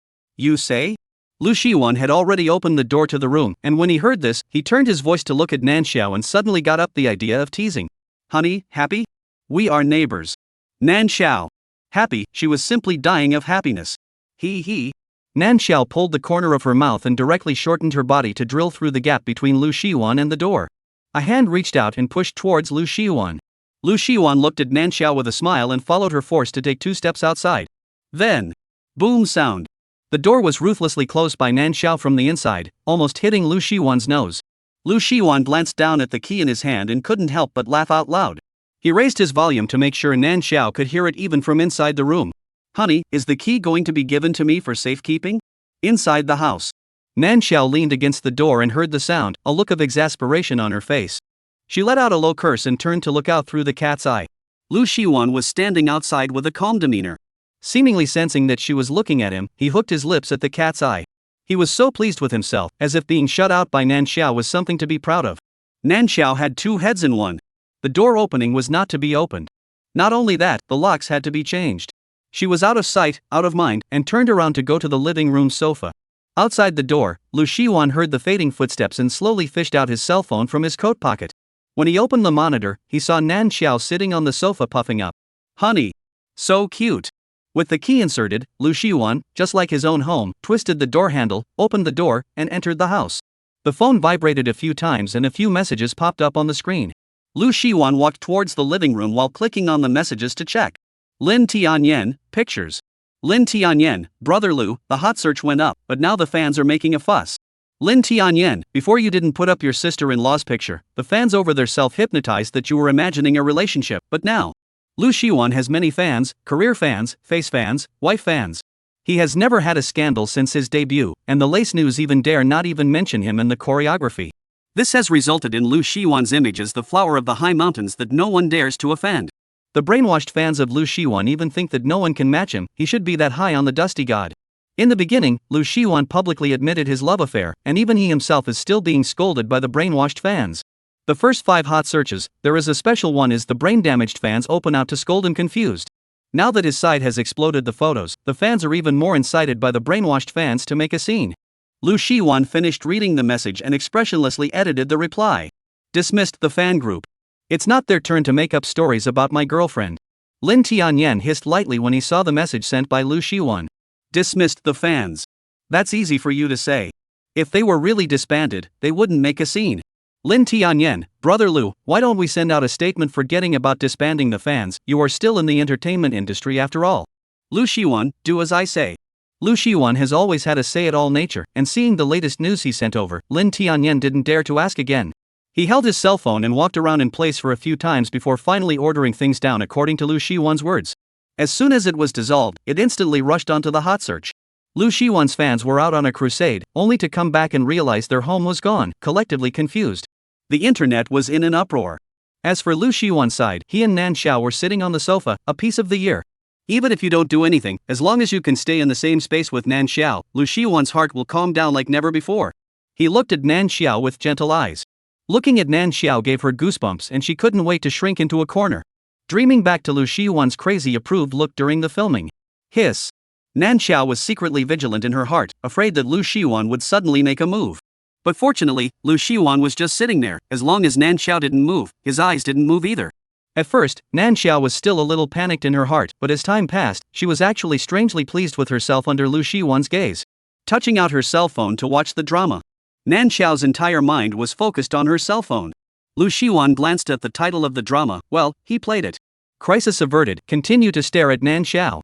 [SPEAKER 1] say? Lu Shiwan had already opened the door to the room, and when he heard this, he turned his voice to look at Nan Xiao and suddenly got up the idea of teasing. Honey, happy? We are neighbors. Nan Xiao. Happy? She was simply dying of happiness. He. Nan Xiao pulled the corner of her mouth and directly shortened her body to drill through the gap between Lu Shiwan and the door. A hand reached out and pushed towards Lu Shiwan. Lu Shiwan looked at Nan Xiao with a smile and followed her force to take 2 steps outside. Then, boom sound. The door was ruthlessly closed by Nan Xiao from the inside, almost hitting Lu Shiwan's nose. Lu Shiwan glanced down at the key in his hand and couldn't help but laugh out loud. He raised his volume to make sure Nan Xiao could hear it even from inside the room. Honey, is the key going to be given to me for safekeeping? Inside the house. Nan Xiao leaned against the door and heard the sound, a look of exasperation on her face. She let out a low curse and turned to look out through the cat's eye. Lu Shiwan was standing outside with a calm demeanor. Seemingly sensing that she was looking at him, he hooked his lips at the cat's eye. He was so pleased with himself, as if being shut out by Nan Xiao was something to be proud of. Nan Xiao had 2 heads in one. The door opening was not to be opened. Not only that, the locks had to be changed. She was out of sight, out of mind, and turned around to go to the living room sofa. Outside the door, Lu Shiwan heard the fading footsteps and slowly fished out his cell phone from his coat pocket. When he opened the monitor, he saw Nan Xiao sitting on the sofa puffing up. Honey. So cute. With the key inserted, Lu Shiwan, just like his own home, twisted the door handle, opened the door, and entered the house. The phone vibrated a few times and a few messages popped up on the screen. Lu Shiwan walked towards the living room while clicking on the messages to check. Lin Tianyan, pictures. Lin Tianyan, brother Lu, the hot search went up, but now the fans are making a fuss. Lin Tianyan, before you didn't put up your sister-in-law's picture, the fans over there self-hypnotized that you were imagining a relationship, but now. Lu Shiwan has many fans, career fans, face fans, wife fans. He has never had a scandal since his debut, and the Lace News even dare not even mention him in the choreography. This has resulted in Lu Shiwan's image as the flower of the high mountains that no one dares to offend. The brainwashed fans of Lu Shiwan even think that no one can match him, he should be that high on the dusty god. In the beginning, Lu Shiwan publicly admitted his love affair, and even he himself is still being scolded by the brainwashed fans. The first 5 hot searches, there is a special one is the brain-damaged fans open out to scold him confused. Now that his site has exploded the photos, the fans are even more incited by the brainwashed fans to make a scene. Lu Shiwan finished reading the message and expressionlessly edited the reply. Dismissed the fan group. It's not their turn to make up stories about my girlfriend. Lin Tianyan hissed lightly when he saw the message sent by Lu Shiwan. Dismissed the fans. That's easy for you to say. If they were really disbanded, they wouldn't make a scene. Lin Tianyan, brother Lu, why don't we send out a statement forgetting about disbanding the fans, you are still in the entertainment industry after all. Lu Shiwan, do as I say. Lu Shiwan has always had a say-it-all nature, and seeing the latest news he sent over, Lin Tianyan didn't dare to ask again. He held his cell phone and walked around in place for a few times before finally ordering things down according to Lu Shiwan's words. As soon as it was dissolved, it instantly rushed onto the hot search. Lu Shiwan's fans were out on a crusade, only to come back and realize their home was gone, collectively confused. The internet was in an uproar. As for Lu Shiwan's side, he and Nan Xiao were sitting on the sofa, a piece of the year. Even if you don't do anything, as long as you can stay in the same space with Nan Xiao, Lu Shiwan's heart will calm down like never before. He looked at Nan Xiao with gentle eyes. Looking at Nan Xiao gave her goosebumps and she couldn't wait to shrink into a corner. Dreaming back to Lu Shiwan's crazy approved look during the filming. Hiss. Nan Xiao was secretly vigilant in her heart, afraid that Lu Shiwan would suddenly make a move. But fortunately, Lu Shiwan was just sitting there. As long as Nan Xiao didn't move, his eyes didn't move either. At first, Nan Xiao was still a little panicked in her heart, but as time passed, she was actually strangely pleased with herself under Lu Shiwan's gaze. Touching out her cell phone to watch the drama. Nan Xiao's entire mind was focused on her cell phone. Lu Shiwan glanced at the title of the drama. Well, he played it. Crisis averted. Continue to stare at Nan Xiao.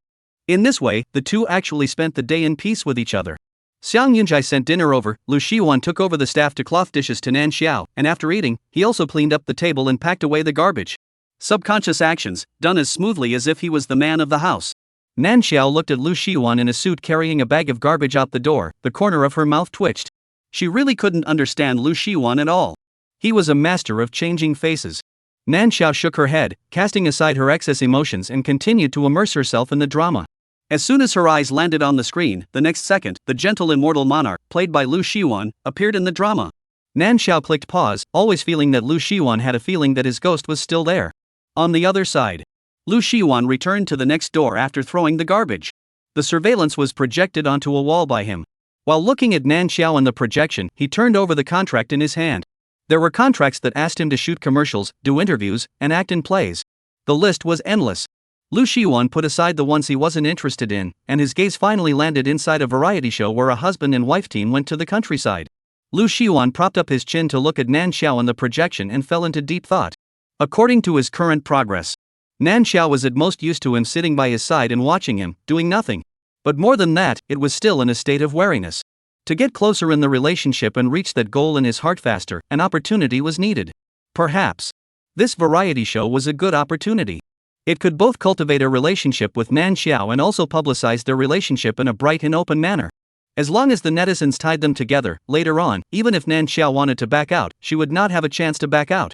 [SPEAKER 1] In this way, the two actually spent the day in peace with each other. Xiang Yunjai sent dinner over, Lu Shiwan took over the staff to cloth dishes to Nan Xiao, and after eating, he also cleaned up the table and packed away the garbage. Subconscious actions, done as smoothly as if he was the man of the house. Nan Xiao looked at Lu Shiwan in a suit carrying a bag of garbage out the door, the corner of her mouth twitched. She really couldn't understand Lu Shiwan at all. He was a master of changing faces. Nan Xiao shook her head, casting aside her excess emotions and continued to immerse herself in the drama. As soon as her eyes landed on the screen, the next second, the gentle immortal monarch, played by Lu Shiwan, appeared in the drama. Nan Xiao clicked pause, always feeling that Lu Shiwan had a feeling that his ghost was still there. On the other side, Lu Shiwan returned to the next door after throwing the garbage. The surveillance was projected onto a wall by him. While looking at Nan Xiao in the projection, he turned over the contract in his hand. There were contracts that asked him to shoot commercials, do interviews, and act in plays. The list was endless. Lu Shiwan put aside the ones he wasn't interested in, and his gaze finally landed inside a variety show where a husband and wife team went to the countryside. Lu Shiwan propped up his chin to look at Nan Xiao in the projection and fell into deep thought. According to his current progress, Nan Xiao was at most used to him sitting by his side and watching him, doing nothing. But more than that, it was still in a state of wariness. To get closer in the relationship and reach that goal in his heart faster, an opportunity was needed. Perhaps this variety show was a good opportunity. It could both cultivate a relationship with Nan Xiao and also publicize their relationship in a bright and open manner. As long as the netizens tied them together, later on, even if Nan Xiao wanted to back out, she would not have a chance to back out.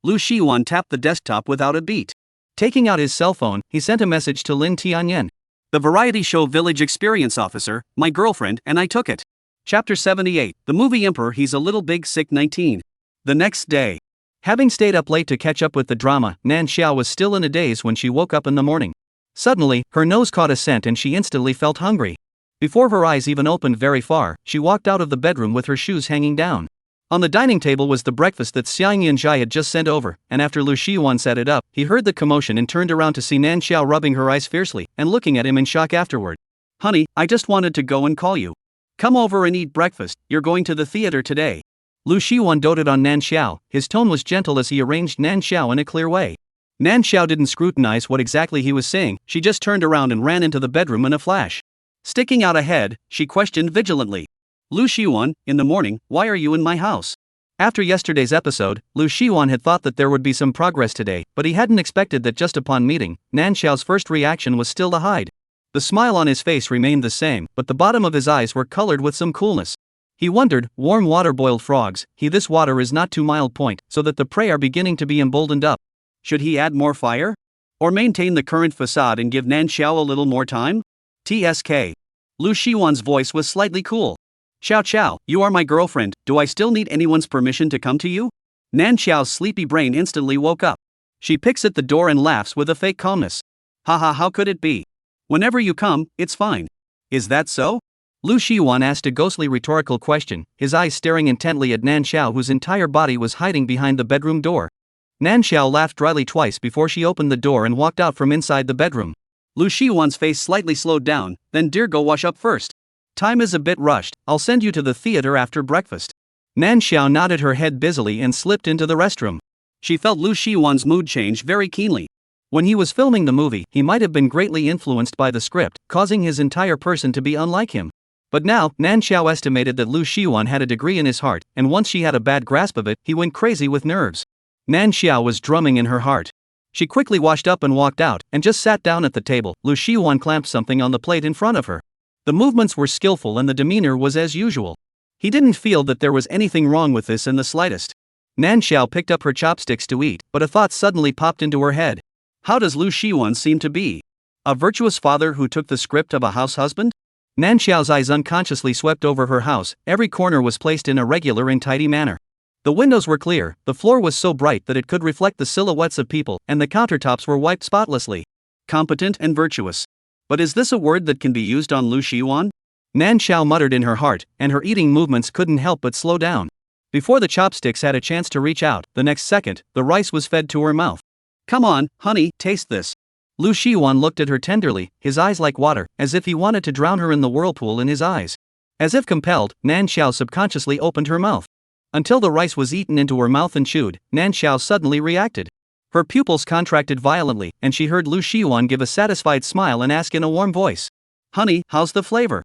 [SPEAKER 1] Lu Shiwan tapped the desktop without a beat. Taking out his cell phone, he sent a message to Lin Tianyan. The variety show village experience officer, my girlfriend, and I took it. Chapter 78, The Movie Emperor He's a Little Big Sick 19. The next day. Having stayed up late to catch up with the drama, Nan Xiao was still in a daze when she woke up in the morning. Suddenly, her nose caught a scent and she instantly felt hungry. Before her eyes even opened very far, she walked out of the bedroom with her shoes hanging down. On the dining table was the breakfast that Xiang Yunjai had just sent over, and after Lu Shiwan set it up, he heard the commotion and turned around to see Nan Xiao rubbing her eyes fiercely and looking at him in shock afterward. Honey, I just wanted to go and call you. Come over and eat breakfast, you're going to the theater today. Lu Shiwan doted on Nan Xiao, his tone was gentle as he arranged Nan Xiao in a clear way. Nan Xiao didn't scrutinize what exactly he was saying, she just turned around and ran into the bedroom in a flash. Sticking out a head, she questioned vigilantly. Lu Shiwan, in the morning, why are you in my house? After yesterday's episode, Lu Shiwan had thought that there would be some progress today, but he hadn't expected that just upon meeting, Nan Xiao's first reaction was still to hide. The smile on his face remained the same, but the bottom of his eyes were colored with some coolness. He wondered, warm water boiled frogs, this water is not too mild point, so that the prey are beginning to be emboldened up. Should he add more fire? Or maintain the current facade and give Nan Xiao a little more time? TSK. Lu Shiwan's voice was slightly cool. Xiao Xiao, you are my girlfriend, do I still need anyone's permission to come to you? Nan Xiao's sleepy brain instantly woke up. She picks at the door and laughs with a fake calmness. Haha, how could it be? Whenever you come, it's fine. Is that so? Lu Shiwan asked a ghostly rhetorical question, his eyes staring intently at Nan Xiao whose entire body was hiding behind the bedroom door. Nan Xiao laughed dryly twice before she opened the door and walked out from inside the bedroom. Lu Shiwan's face slightly slowed down, then dear go wash up first. Time is a bit rushed, I'll send you to the theater after breakfast. Nan Xiao nodded her head busily and slipped into the restroom. She felt Lu Shiwan's mood change very keenly. When he was filming the movie, he might have been greatly influenced by the script, causing his entire person to be unlike him. But now, Nan Xiao estimated that Lu Shiwan had a degree in his heart, and once she had a bad grasp of it, he went crazy with nerves. Nan Xiao was drumming in her heart. She quickly washed up and walked out, and just sat down at the table. Lu Shiwan clamped something on the plate in front of her. The movements were skillful and the demeanor was as usual. He didn't feel that there was anything wrong with this in the slightest. Nan Xiao picked up her chopsticks to eat, but a thought suddenly popped into her head. How does Lu Shiwan seem to be? A virtuous father who took the script of a house husband? Nan Xiao's eyes unconsciously swept over her house, every corner was placed in a regular and tidy manner. The windows were clear, the floor was so bright that it could reflect the silhouettes of people, and the countertops were wiped spotlessly. Competent and virtuous. But is this a word that can be used on Lu Shiwan? Nan Xiao muttered in her heart, and her eating movements couldn't help but slow down. Before the chopsticks had a chance to reach out, the next second, the rice was fed to her mouth. Come on, honey, taste this. Lu Shiwan looked at her tenderly, his eyes like water, as if he wanted to drown her in the whirlpool in his eyes. As if compelled, Nan Xiao subconsciously opened her mouth. Until the rice was eaten into her mouth and chewed, Nan Xiao suddenly reacted. Her pupils contracted violently, and she heard Lu Shiwan give a satisfied smile and ask in a warm voice. Honey, how's the flavor?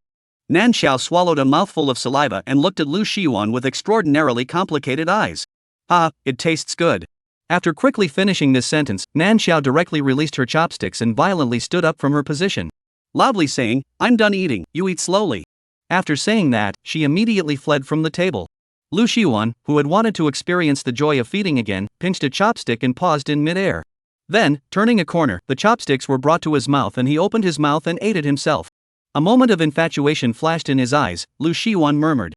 [SPEAKER 1] Nan Xiao swallowed a mouthful of saliva and looked at Lu Shiwan with extraordinarily complicated eyes. Ah, it tastes good. After quickly finishing this sentence, Nan Xiao directly released her chopsticks and violently stood up from her position. Loudly saying, I'm done eating, you eat slowly. After saying that, she immediately fled from the table. Lu Shiwan, who had wanted to experience the joy of feeding again, pinched a chopstick and paused in midair. Then, turning a corner, the chopsticks were brought to his mouth and he opened his mouth and ate it himself. A moment of infatuation flashed in his eyes. Lu Shiwan murmured.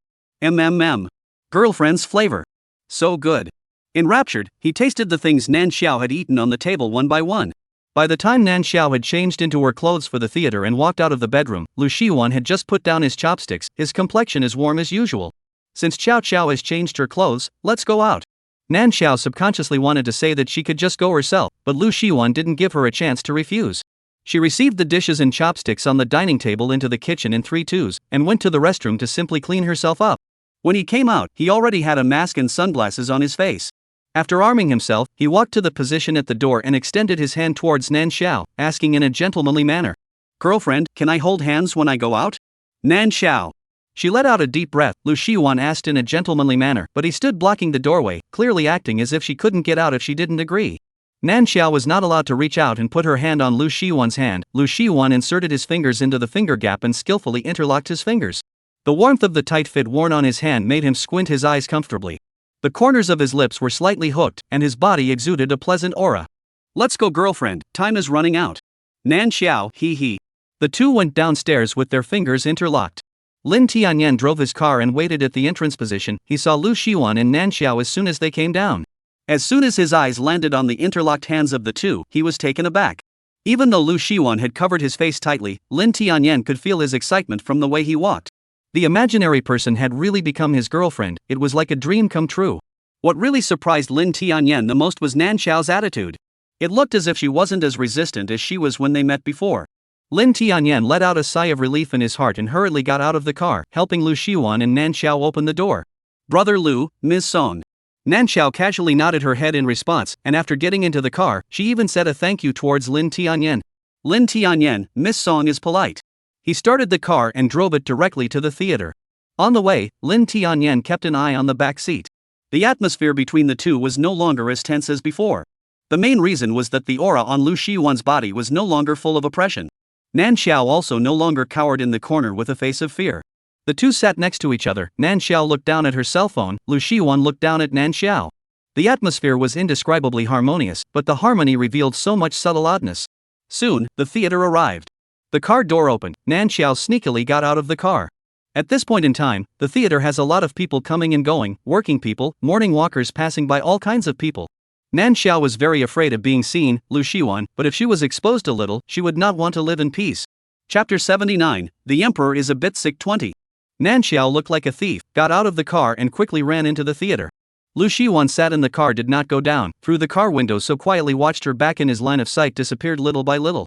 [SPEAKER 1] Girlfriend's flavor. So good. Enraptured, he tasted the things Nan Xiao had eaten on the table one by one. By the time Nan Xiao had changed into her clothes for the theater and walked out of the bedroom, Lu Shiwan had just put down his chopsticks, his complexion as warm as usual. Since Xiao Xiao has changed her clothes, let's go out. Nan Xiao subconsciously wanted to say that she could just go herself, but Lu Shiwan didn't give her a chance to refuse. She received the dishes and chopsticks on the dining table into the kitchen in 3-2s, and went to the restroom to simply clean herself up. When he came out, he already had a mask and sunglasses on his face. After arming himself, he walked to the position at the door and extended his hand towards Nan Xiao, asking in a gentlemanly manner. Girlfriend, can I hold hands when I go out? Nan Xiao. She let out a deep breath. Lu Shiwan asked in a gentlemanly manner, but he stood blocking the doorway, clearly acting as if she couldn't get out if she didn't agree. Nan Xiao was not allowed to reach out and put her hand on Lu Shiwan's hand. Lu Shiwan inserted his fingers into the finger gap and skillfully interlocked his fingers. The warmth of the tight fit worn on his hand made him squint his eyes comfortably. The corners of his lips were slightly hooked, and his body exuded a pleasant aura. Let's go, girlfriend, time is running out. Nan Xiao, hee hee. The two went downstairs with their fingers interlocked. Lin Tianyan drove his car and waited at the entrance position. He saw Lu Shiwan and Nan Xiao as soon as they came down. As soon as his eyes landed on the interlocked hands of the two, he was taken aback. Even though Lu Shiwan had covered his face tightly, Lin Tianyan could feel his excitement from the way he walked. The imaginary person had really become his girlfriend. It was like a dream come true. What really surprised Lin Tianyan the most was Nan Xiao's attitude. It looked as if she wasn't as resistant as she was when they met before. Lin Tianyan let out a sigh of relief in his heart and hurriedly got out of the car, helping Lu Shiwan and Nan Xiao open the door. Brother Lu, Ms. Song. Nan Xiao casually nodded her head in response, and after getting into the car, she even said a thank you towards Lin Tianyan. Lin Tianyan, Miss Song is polite. He started the car and drove it directly to the theater. On the way, Lin Tianyan kept an eye on the back seat. The atmosphere between the two was no longer as tense as before. The main reason was that the aura on Lu Shiwan's body was no longer full of oppression. Nan Xiao also no longer cowered in the corner with a face of fear. The two sat next to each other. Nan Xiao looked down at her cell phone, Lu Shiwan looked down at Nan Xiao. The atmosphere was indescribably harmonious, but the harmony revealed so much subtle oddness. Soon, the theater arrived. The car door opened. Nan Xiao sneakily got out of the car. At this point in time, the theater has a lot of people coming and going, working people, morning walkers passing by, all kinds of people. Nan Xiao was very afraid of being seen, Lu Shiwan, but if she was exposed a little, she would not want to live in peace. Chapter 79, The Emperor is a bit sick. 20. Nan Xiao looked like a thief, got out of the car and quickly ran into the theater. Lu Shiwan sat in the car, did not go down through the car window, so quietly watched her back in his line of sight disappeared little by little.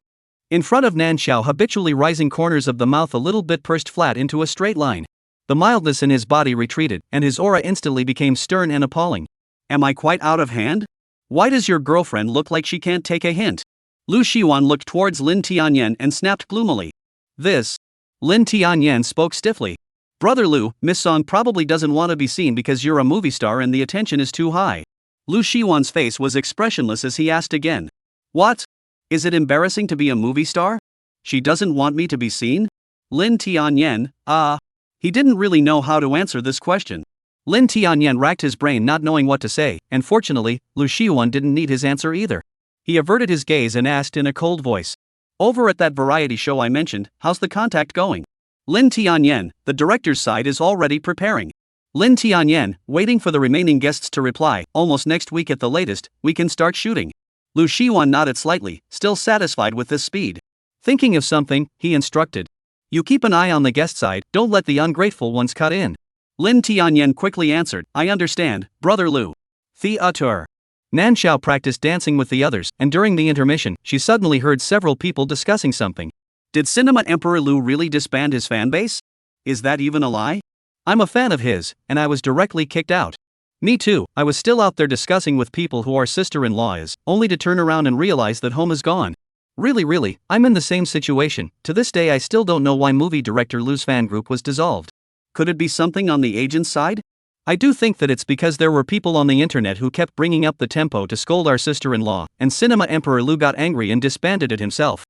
[SPEAKER 1] In front of Nan Xiao, habitually rising corners of the mouth a little bit pursed flat into a straight line. The mildness in his body retreated, and his aura instantly became stern and appalling. Am I quite out of hand? Why does your girlfriend look like she can't take a hint? Lu Shiwan looked towards Lin Tianyan and snapped gloomily. This. Lin Tianyan spoke stiffly. Brother Lu, Miss Song probably doesn't want to be seen because you're a movie star and the attention is too high. Lu Shiwan's face was expressionless as he asked again. What? Is it embarrassing to be a movie star? She doesn't want me to be seen? Lin Tianyan, He didn't really know how to answer this question. Lin Tianyan racked his brain not knowing what to say, and fortunately, Lu Shiwan didn't need his answer either. He averted his gaze and asked in a cold voice. Over at that variety show I mentioned, how's the contact going? Lin Tianyan, the director's side is already preparing. Lin Tianyan, waiting for the remaining guests to reply, almost next week at the latest, we can start shooting. Lu Shiwan nodded slightly, still satisfied with this speed. Thinking of something, he instructed. You keep an eye on the guest side, don't let the ungrateful ones cut in. Lin Tianyan quickly answered, I understand, Brother Lu. Theater. Nan Xiao practiced dancing with the others, and during the intermission, she suddenly heard several people discussing something. Did Cinema Emperor Lu really disband his fanbase? Is that even a lie? I'm a fan of his, and I was directly kicked out. Me too, I was still out there discussing with people who our sister-in-law is, only to turn around and realize that home is gone. Really, I'm in the same situation. To this day I still don't know why movie director Lu's fan group was dissolved. Could it be something on the agent's side? I do think that it's because there were people on the internet who kept bringing up the tempo to scold our sister-in-law, and Cinema Emperor Lu got angry and disbanded it himself.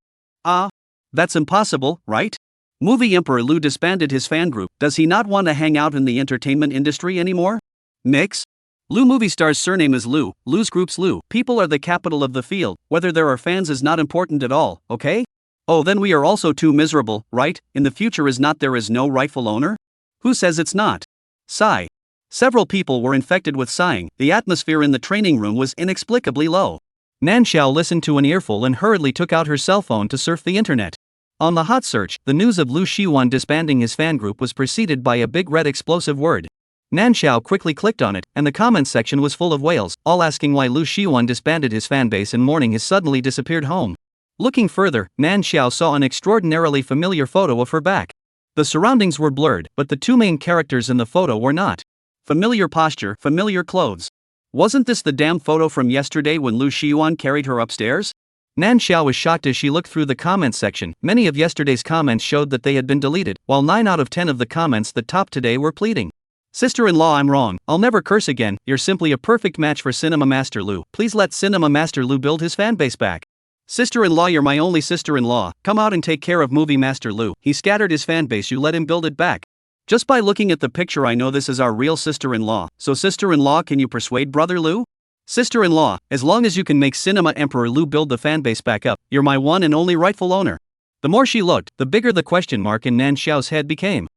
[SPEAKER 1] That's impossible, right? Movie Emperor Lu disbanded his fan group. Does he not want to hang out in the entertainment industry anymore? Mix? Lu movie star's surname is Lu, Lu's group's Lu. People are the capital of the field, whether there are fans is not important at all, okay? Oh, then we are also too miserable, right? In the future there is no rightful owner? Who says it's not? Sigh. Several people were infected with sighing. The atmosphere in the training room was inexplicably low. Nan Xiao listened to an earful and hurriedly took out her cell phone to surf the internet. On the hot search, the news of Lu Shiwan disbanding his fan group was preceded by a big red explosive word. Nan Xiao quickly clicked on it, and the comments section was full of wails, all asking why Lu Shiwan disbanded his fanbase and mourning his suddenly disappeared home. Looking further, Nan Xiao saw an extraordinarily familiar photo of her back. The surroundings were blurred, but the two main characters in the photo were not. Familiar posture, familiar clothes. Wasn't this the damn photo from yesterday when Lu Shiwan carried her upstairs? Nan Xiao was shocked as she looked through the comments section. Many of yesterday's comments showed that they had been deleted, while 9 out of 10 of the comments that topped today were pleading. Sister-in-law, I'm wrong, I'll never curse again, you're simply a perfect match for Cinema Master Lu. Please let Cinema Master Lu build his fanbase back. Sister-in-law, you're my only sister-in-law, come out and take care of Movie Master Lu. He scattered his fanbase, you let him build it back. Just by looking at the picture I know this is our real sister-in-law. So sister-in-law, can you persuade Brother Lu? Sister-in-law, as long as you can make Cinema Emperor Lu build the fanbase back up, you're my one and only rightful owner. The more she looked, the bigger the question mark in Nan Xiao's head became.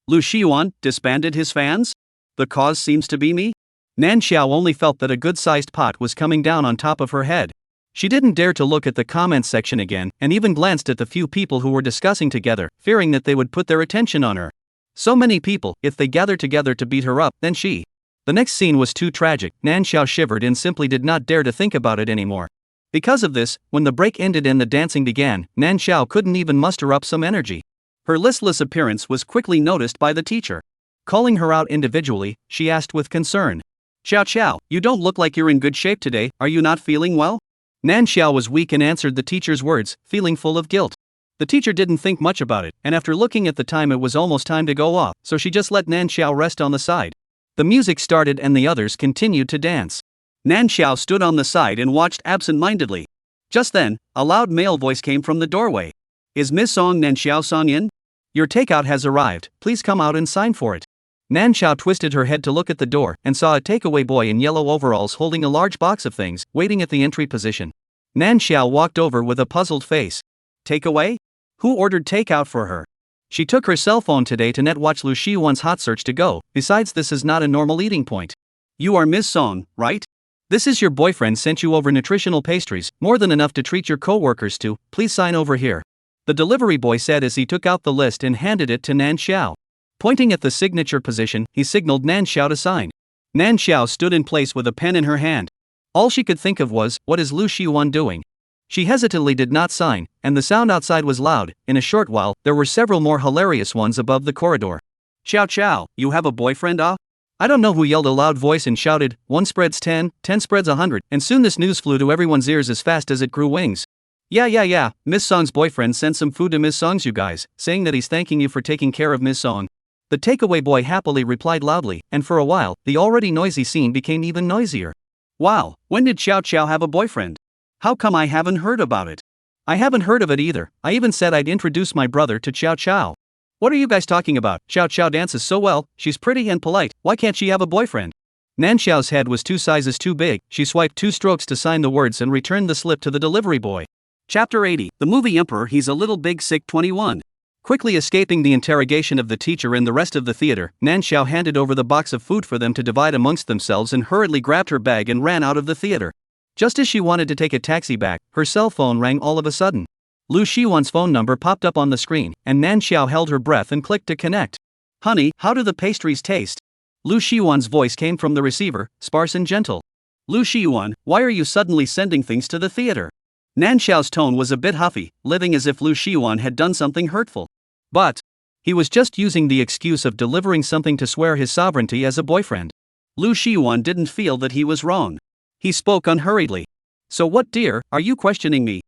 [SPEAKER 1] Lu Shiwan disbanded his fans? The cause seems to be me? Nan Xiao only felt that a good-sized pot was coming down on top of her head. She didn't dare to look at the comments section again, and even glanced at the few people who were discussing together, fearing that they would put their attention on her. So many people, if they gathered together to beat her up, then she. The next scene was too tragic. Nan Xiao shivered and simply did not dare to think about it anymore. Because of this, when the break ended and the dancing began, Nan Xiao couldn't even muster up some energy. Her listless appearance was quickly noticed by the teacher. Calling her out individually, she asked with concern. Xiao, you don't look like you're in good shape today, are you not feeling well? Nan Xiao was weak and answered the teacher's words, feeling full of guilt. The teacher didn't think much about it, and after looking at the time it was almost time to go off, so she just let Nan Xiao rest on the side. The music started and the others continued to dance. Nan Xiao stood on the side and watched absent-mindedly. Just then, a loud male voice came from the doorway. Is Miss Song Nan Xiao Song in? Your takeout has arrived, please come out and sign for it. Nan Xiao twisted her head to look at the door and saw a takeaway boy in yellow overalls holding a large box of things, waiting at the entry position. Nan Xiao walked over with a puzzled face. Takeaway? Who ordered takeout for her? She took her cell phone today to netwatch Lu Shiwan's hot search to go. Besides, this is not a normal eating point. You are Miss Song, right? This is your boyfriend sent you over nutritional pastries, more than enough to treat your co-workers to. Please sign over here. The delivery boy said as he took out the list and handed it to Nan Xiao. Pointing at the signature position, he signaled Nan Xiao to sign. Nan Xiao stood in place with a pen in her hand. All she could think of was, what is Lu Shiwan doing? She hesitantly did not sign, and the sound outside was loud. In a short while, there were several more hilarious ones above the corridor. Xiao, you have a boyfriend, ah? I don't know who yelled a loud voice and shouted, 1 spreads 10, 10 spreads 100, and soon this news flew to everyone's ears as fast as it grew wings. Yeah, Miss Song's boyfriend sent some food to Miss Song's you guys, saying that he's thanking you for taking care of Miss Song. The takeaway boy happily replied loudly, and for a while, the already noisy scene became even noisier. Wow, when did Xiao have a boyfriend? How come I haven't heard about it? I haven't heard of it either. I even said I'd introduce my brother to Xiao. What are you guys talking about? Xiao dances so well, she's pretty and polite, why can't she have a boyfriend? Nan Xiao's head was 2 sizes too big. She swiped 2 strokes to sign the words and returned the slip to the delivery boy. Chapter 80, The Movie Emperor He's a Little Big Sick 21. Quickly escaping the interrogation of the teacher and the rest of the theater, Nan Xiao handed over the box of food for them to divide amongst themselves and hurriedly grabbed her bag and ran out of the theater. Just as she wanted to take a taxi back, her cell phone rang all of a sudden. Lu Shiwan's phone number popped up on the screen, and Nan Xiao held her breath and clicked to connect. Honey, how do the pastries taste? Lu Shiwan's voice came from the receiver, sparse and gentle. Lu Shiwan, why are you suddenly sending things to the theater? Nan Xiao's tone was a bit huffy, living as if Lu Shiwan had done something hurtful. But he was just using the excuse of delivering something to swear his sovereignty as a boyfriend. Lu Shiwan didn't feel that he was wrong. He spoke unhurriedly. So what, dear, are you questioning me?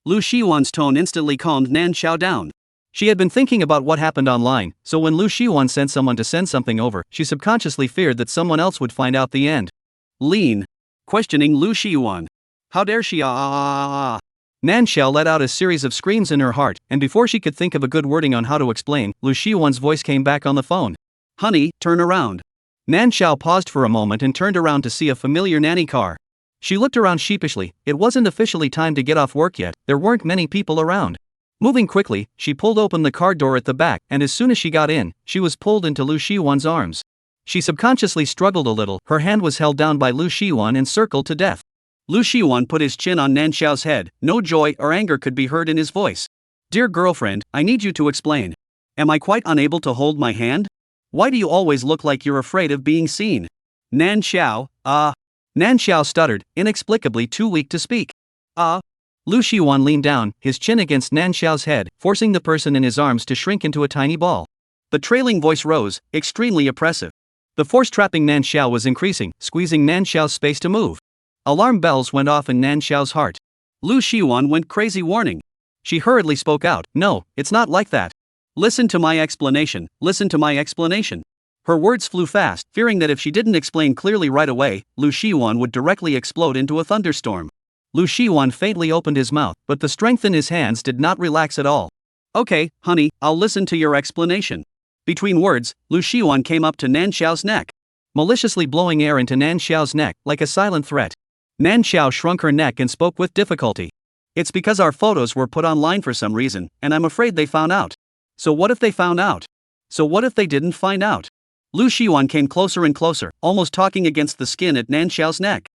[SPEAKER 1] Lu Shiwan's tone instantly calmed Nan Xiao down. She had been thinking about what happened online, so when Lu Shiwan sent someone to send something over, she subconsciously feared that someone else would find out the end. Lean. Questioning Lu Shiwan. How dare she Nan Xiao let out a series of screams in her heart, and before she could think of a good wording on how to explain, Lu Shiwan's voice came back on the phone. Honey, turn around. Nan Xiao paused for a moment and turned around to see a familiar nanny car. She looked around sheepishly. It wasn't officially time to get off work yet, there weren't many people around. Moving quickly, she pulled open the car door at the back, and as soon as she got in, she was pulled into Lu Shiwan's arms. She subconsciously struggled a little, her hand was held down by Lu Shiwan and circled to death. Lu Shiwan put his chin on Nan Xiao's head, no joy or anger could be heard in his voice. Dear girlfriend, I need you to explain. Am I quite unable to hold my hand? Why do you always look like you're afraid of being seen? Nan Xiao stuttered, inexplicably too weak to speak. Lu Shiwan leaned down, his chin against Nan Xiao's head, forcing the person in his arms to shrink into a tiny ball. The trailing voice rose, extremely oppressive. The force trapping Nan Xiao was increasing, squeezing Nan Xiao's space to move. Alarm bells went off in Nan Xiao's heart. Lu Shiwan went crazy warning. She hurriedly spoke out, no, it's not like that. Listen to my explanation, listen to my explanation. Her words flew fast, fearing that if she didn't explain clearly right away, Lu Shiwan would directly explode into a thunderstorm. Lu Shiwan faintly opened his mouth, but the strength in his hands did not relax at all. Okay, honey, I'll listen to your explanation. Between words, Lu Shiwan came up to Nan Xiao's neck, maliciously blowing air into Nan Xiao's neck, like a silent threat. Nan Xiao shrunk her neck and spoke with difficulty. It's because our photos were put online for some reason, and I'm afraid they found out. So what if they found out? So what if they didn't find out? Lu Shiwan came closer and closer, almost talking against the skin at Nan Xiao's neck.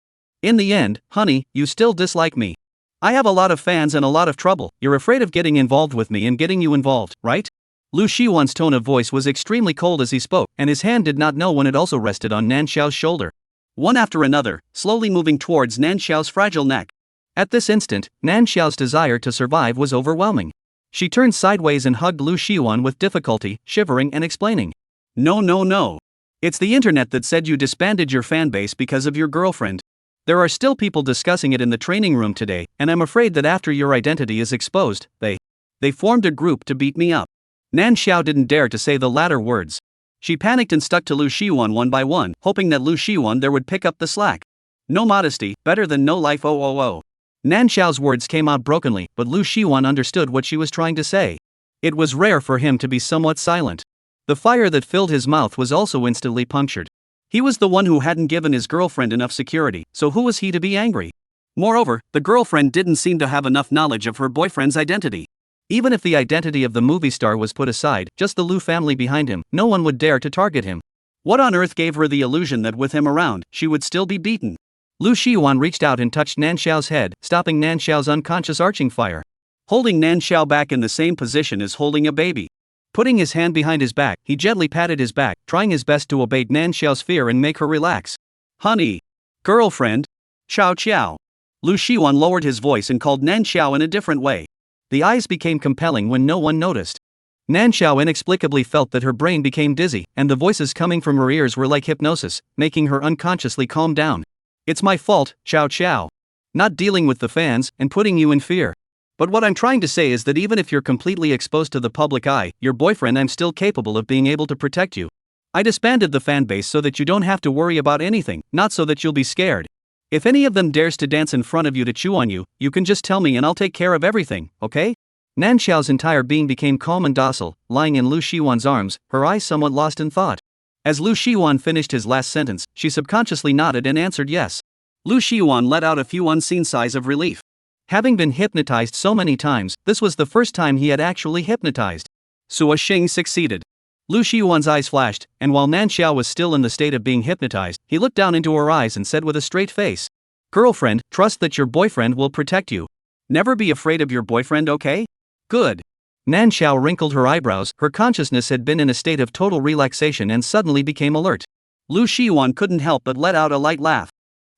[SPEAKER 1] In the end, honey, you still dislike me. I have a lot of fans and a lot of trouble, you're afraid of getting involved with me and getting you involved, right? Lu Shiwan's tone of voice was extremely cold as he spoke, and his hand did not know when it also rested on Nan Xiao's shoulder. One after another, slowly moving towards Nan Xiao's fragile neck. At this instant, Nan Xiao's desire to survive was overwhelming. She turned sideways and hugged Lu Shiwan with difficulty, shivering and explaining. No. It's the internet that said you disbanded your fanbase because of your girlfriend. There are still people discussing it in the training room today, and I'm afraid that after your identity is exposed, they formed a group to beat me up. Nan Xiao didn't dare to say the latter words. She panicked and stuck to Lu Shiwan one by one, hoping that Lu Shiwan there would pick up the slack. No modesty, better than no life. Nan Xiao's words came out brokenly, but Lu Shiwan understood what she was trying to say. It was rare for him to be somewhat silent. The fire that filled his mouth was also instantly punctured. He was the one who hadn't given his girlfriend enough security, so who was he to be angry? Moreover, the girlfriend didn't seem to have enough knowledge of her boyfriend's identity. Even if the identity of the movie star was put aside, just the Lu family behind him, no one would dare to target him. What on earth gave her the illusion that with him around, she would still be beaten? Lu Shiwan reached out and touched Nan Xiao's head, stopping Nan Xiao's unconscious arching fire. Holding Nan Xiao back in the same position as holding a baby. Putting his hand behind his back, he gently patted his back, trying his best to abate Nan Xiao's fear and make her relax. Honey. Girlfriend. Xiao. Lu Shiwan lowered his voice and called Nan Xiao in a different way. The eyes became compelling when no one noticed. Nan Xiao inexplicably felt that her brain became dizzy, and the voices coming from her ears were like hypnosis, making her unconsciously calm down. It's my fault, Xiao. Not dealing with the fans, and putting you in fear. But what I'm trying to say is that even if you're completely exposed to the public eye, your boyfriend, I'm still capable of being able to protect you. I disbanded the fanbase so that you don't have to worry about anything, not so that you'll be scared. If any of them dares to dance in front of you to chew on you, you can just tell me and I'll take care of everything, okay? Nan Xiao's entire being became calm and docile, lying in Lu Shiwan's arms, her eyes somewhat lost in thought. As Lu Shiwan finished his last sentence, she subconsciously nodded and answered yes. Lu Shiwan let out a few unseen sighs of relief. Having been hypnotized so many times, this was the first time he had actually hypnotized. Sua Xing succeeded. Lu Shiwan's eyes flashed, and while Nan Xiao was still in the state of being hypnotized, he looked down into her eyes and said with a straight face, "Girlfriend, trust that your boyfriend will protect you. Never be afraid of your boyfriend, okay? Good. Nan Xiao wrinkled her eyebrows, her consciousness had been in a state of total relaxation and suddenly became alert. Lu Shiwan couldn't help but let out a light laugh.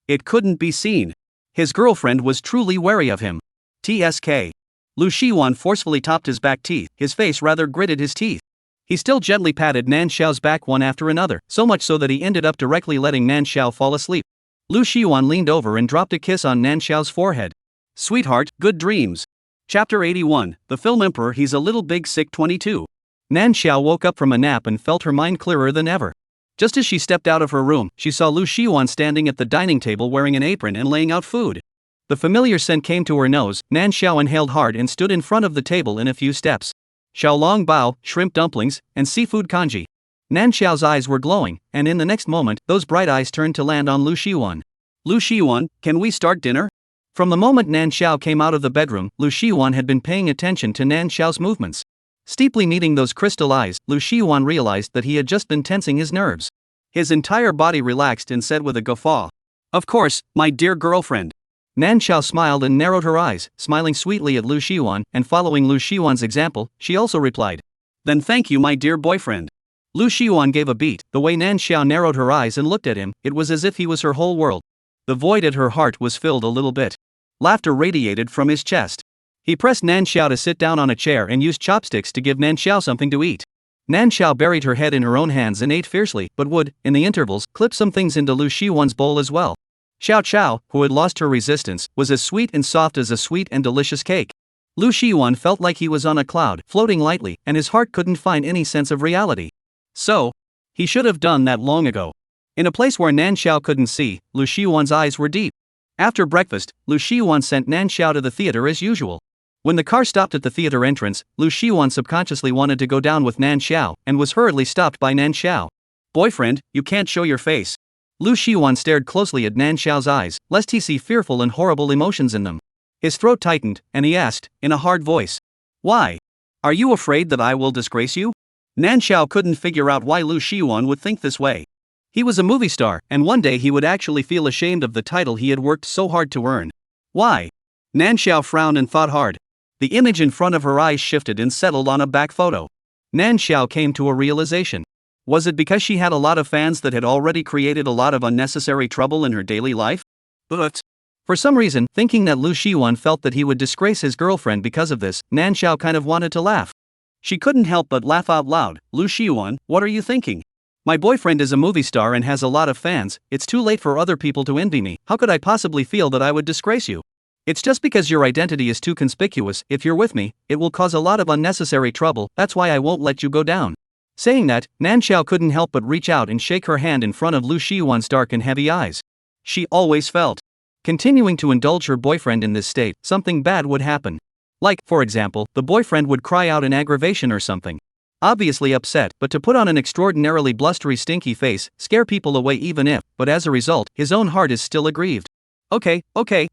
[SPEAKER 1] It couldn't be seen. His girlfriend was truly wary of him. TSK. Lu Shiwan forcefully topped his back teeth, his face rather gritted his teeth. He still gently patted Nan Xiao's back one after another, so much so that he ended up directly letting Nan Xiao fall asleep. Lu Shiwan leaned over and dropped a kiss on Nan Xiao's forehead. Sweetheart, good dreams. Chapter 81, The Film Emperor He's a Little Big Sick 22. Nan Xiao woke up from a nap and felt her mind clearer than ever. Just as she stepped out of her room, she saw Lu Shiwan standing at the dining table wearing an apron and laying out food. The familiar scent came to her nose. Nan Xiao inhaled hard and stood in front of the table in a few steps. Xiaolong bao, shrimp dumplings, and seafood congee. Nan Xiao's eyes were glowing, and in the next moment, those bright eyes turned to land on Lu Shiwan. Lu Shiwan, can we start dinner? From the moment Nan Xiao came out of the bedroom, Lu Shiwan had been paying attention to Nan Xiao's movements. Steeply meeting those crystal eyes, Lu Shiwan realized that he had just been tensing his nerves. His entire body relaxed and said with a guffaw, "Of course, my dear girlfriend." Nan Xiao smiled and narrowed her eyes, smiling sweetly at Lu Shiwan, and following Lu Shiwan's example, she also replied, "Then thank you, my dear boyfriend." Lu Shiwan gave a beat. The way Nan Xiao narrowed her eyes and looked at him, it was as if he was her whole world. The void at her heart was filled a little bit. Laughter radiated from his chest. He pressed Nan Xiao to sit down on a chair and used chopsticks to give Nan Xiao something to eat. Nan Xiao buried her head in her own hands and ate fiercely, but would, in the intervals, clip some things into Lu Shiwan's bowl as well. Xiao Chao, who had lost her resistance, was as sweet and soft as a sweet and delicious cake. Lu Shiwan felt like he was on a cloud, floating lightly, and his heart couldn't find any sense of reality. So, he should have done that long ago. In a place where Nan Xiao couldn't see, Lu Shiwan's eyes were deep. After breakfast, Lu Shiwan sent Nan Xiao to the theater as usual. When the car stopped at the theater entrance, Lu Shiwan subconsciously wanted to go down with Nan Xiao, and was hurriedly stopped by Nan Xiao. "Boyfriend, you can't show your face." Lu Shiwan stared closely at Nan Xiao's eyes, lest he see fearful and horrible emotions in them. His throat tightened, and he asked, in a hard voice, "Why? Are you afraid that I will disgrace you?" Nan Xiao couldn't figure out why Lu Shiwan would think this way. He was a movie star, and one day he would actually feel ashamed of the title he had worked so hard to earn. Why? Nan Xiao frowned and thought hard. The image in front of her eyes shifted and settled on a back photo. Nan Xiao came to a realization. Was it because she had a lot of fans that had already created a lot of unnecessary trouble in her daily life? But, for some reason, thinking that Lu Shiwan felt that he would disgrace his girlfriend because of this, Nan Xiao kind of wanted to laugh. She couldn't help but laugh out loud. "Lu Shiwan, what are you thinking? My boyfriend is a movie star and has a lot of fans. It's too late for other people to envy me. How could I possibly feel that I would disgrace you? It's just because your identity is too conspicuous. If you're with me, it will cause a lot of unnecessary trouble. That's why I won't let you go down." Saying that, Nan Xiao couldn't help but reach out and shake her hand in front of Lu Shiwan's dark and heavy eyes. She always felt, continuing to indulge her boyfriend in this state, something bad would happen. Like, for example, the boyfriend would cry out in aggravation or something. Obviously upset, but to put on an extraordinarily blustery stinky face, scare people away even if, but as a result, his own heart is still aggrieved. Okay,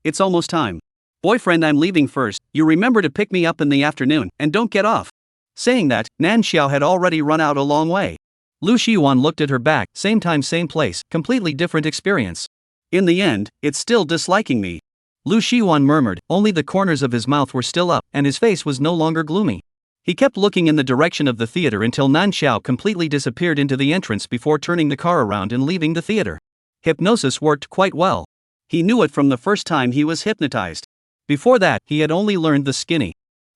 [SPEAKER 1] it's almost time. Boyfriend, I'm leaving first. You remember to pick me up in the afternoon, and don't get off. Saying that, Nan Xiao had already run out a long way. Lu Shiwan looked at her back, same time same place, completely different experience. In the end, it's still disliking me. Lu Shiwan murmured, only the corners of his mouth were still up, and his face was no longer gloomy. He kept looking in the direction of the theater until Nan Xiao completely disappeared into the entrance before turning the car around and leaving the theater. Hypnosis worked quite well. He knew it from the first time he was hypnotized. Before that, he had only learned the skinny.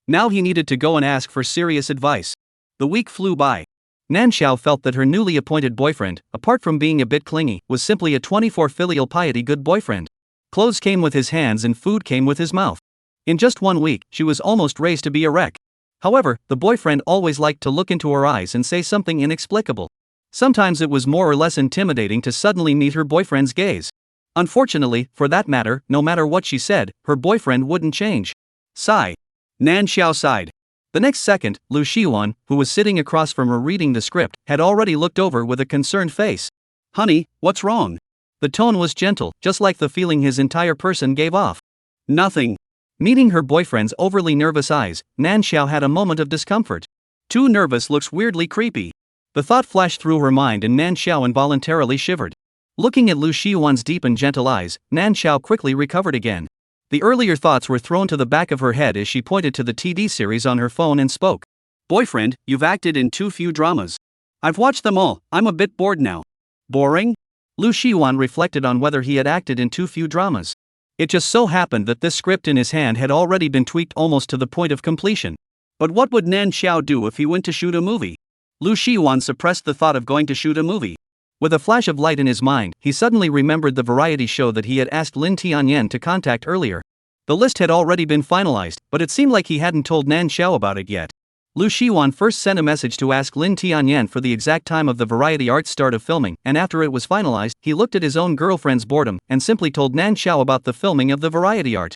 [SPEAKER 1] Now he needed to go and ask for serious advice. The week flew by. Nan Xiao felt that her newly appointed boyfriend, apart from being a bit clingy, was simply a 24 filial piety good boyfriend. Clothes came with his hands and food came with his mouth. In just 1 week, she was almost raised to be a wreck. However, the boyfriend always liked to look into her eyes and say something inexplicable. Sometimes it was more or less intimidating to suddenly meet her boyfriend's gaze. Unfortunately, for that matter, no matter what she said, her boyfriend wouldn't change. Sigh. Nan Xiao sighed. The next second, Lu Shiwan, who was sitting across from her reading the script, had already looked over with a concerned face. "Honey, what's wrong?" The tone was gentle, just like the feeling his entire person gave off. "Nothing." Meeting her boyfriend's overly nervous eyes, Nan Xiao had a moment of discomfort. Too nervous looks weirdly creepy. The thought flashed through her mind and Nan Xiao involuntarily shivered. Looking at Lu Shiwan's deep and gentle eyes, Nan Xiao quickly recovered again. The earlier thoughts were thrown to the back of her head as she pointed to the TV series on her phone and spoke. Boyfriend, you've acted in too few dramas. I've watched them all, I'm a bit bored now. Boring? Lu Shiwan reflected on whether he had acted in too few dramas. It just so happened that this script in his hand had already been tweaked almost to the point of completion. But what would Nan Xiao do if he went to shoot a movie? Lu Shiwan suppressed the thought of going to shoot a movie. With a flash of light in his mind, he suddenly remembered the variety show that he had asked Lin Tianyan to contact earlier. The list had already been finalized, but it seemed like he hadn't told Nan Xiao about it yet. Lu Shiwan first sent a message to ask Lin Tianyan for the exact time of the variety art start of filming, and after it was finalized, he looked at his own girlfriend's boredom and simply told Nan Xiao about the filming of the variety art.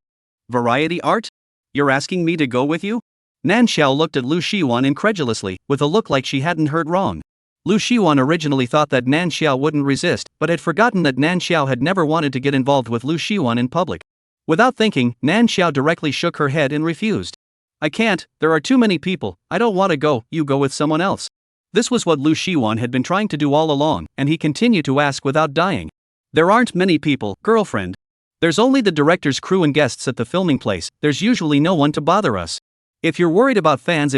[SPEAKER 1] Variety art? You're asking me to go with you? Nan Xiao looked at Lu Shiwan incredulously, with a look like she hadn't heard wrong. Lu Shiwan originally thought that Nan Xiao wouldn't resist, but had forgotten that Nan Xiao had never wanted to get involved with Lu Shiwan in public. Without thinking, Nan Xiao directly shook her head and refused. I can't, there are too many people, I don't want to go, you go with someone else. This was what Lu Shiwan had been trying to do all along, and he continued to ask without dying. There aren't many people, girlfriend. There's only the director's crew and guests at the filming place, there's usually no one to bother us. If you're worried about fans,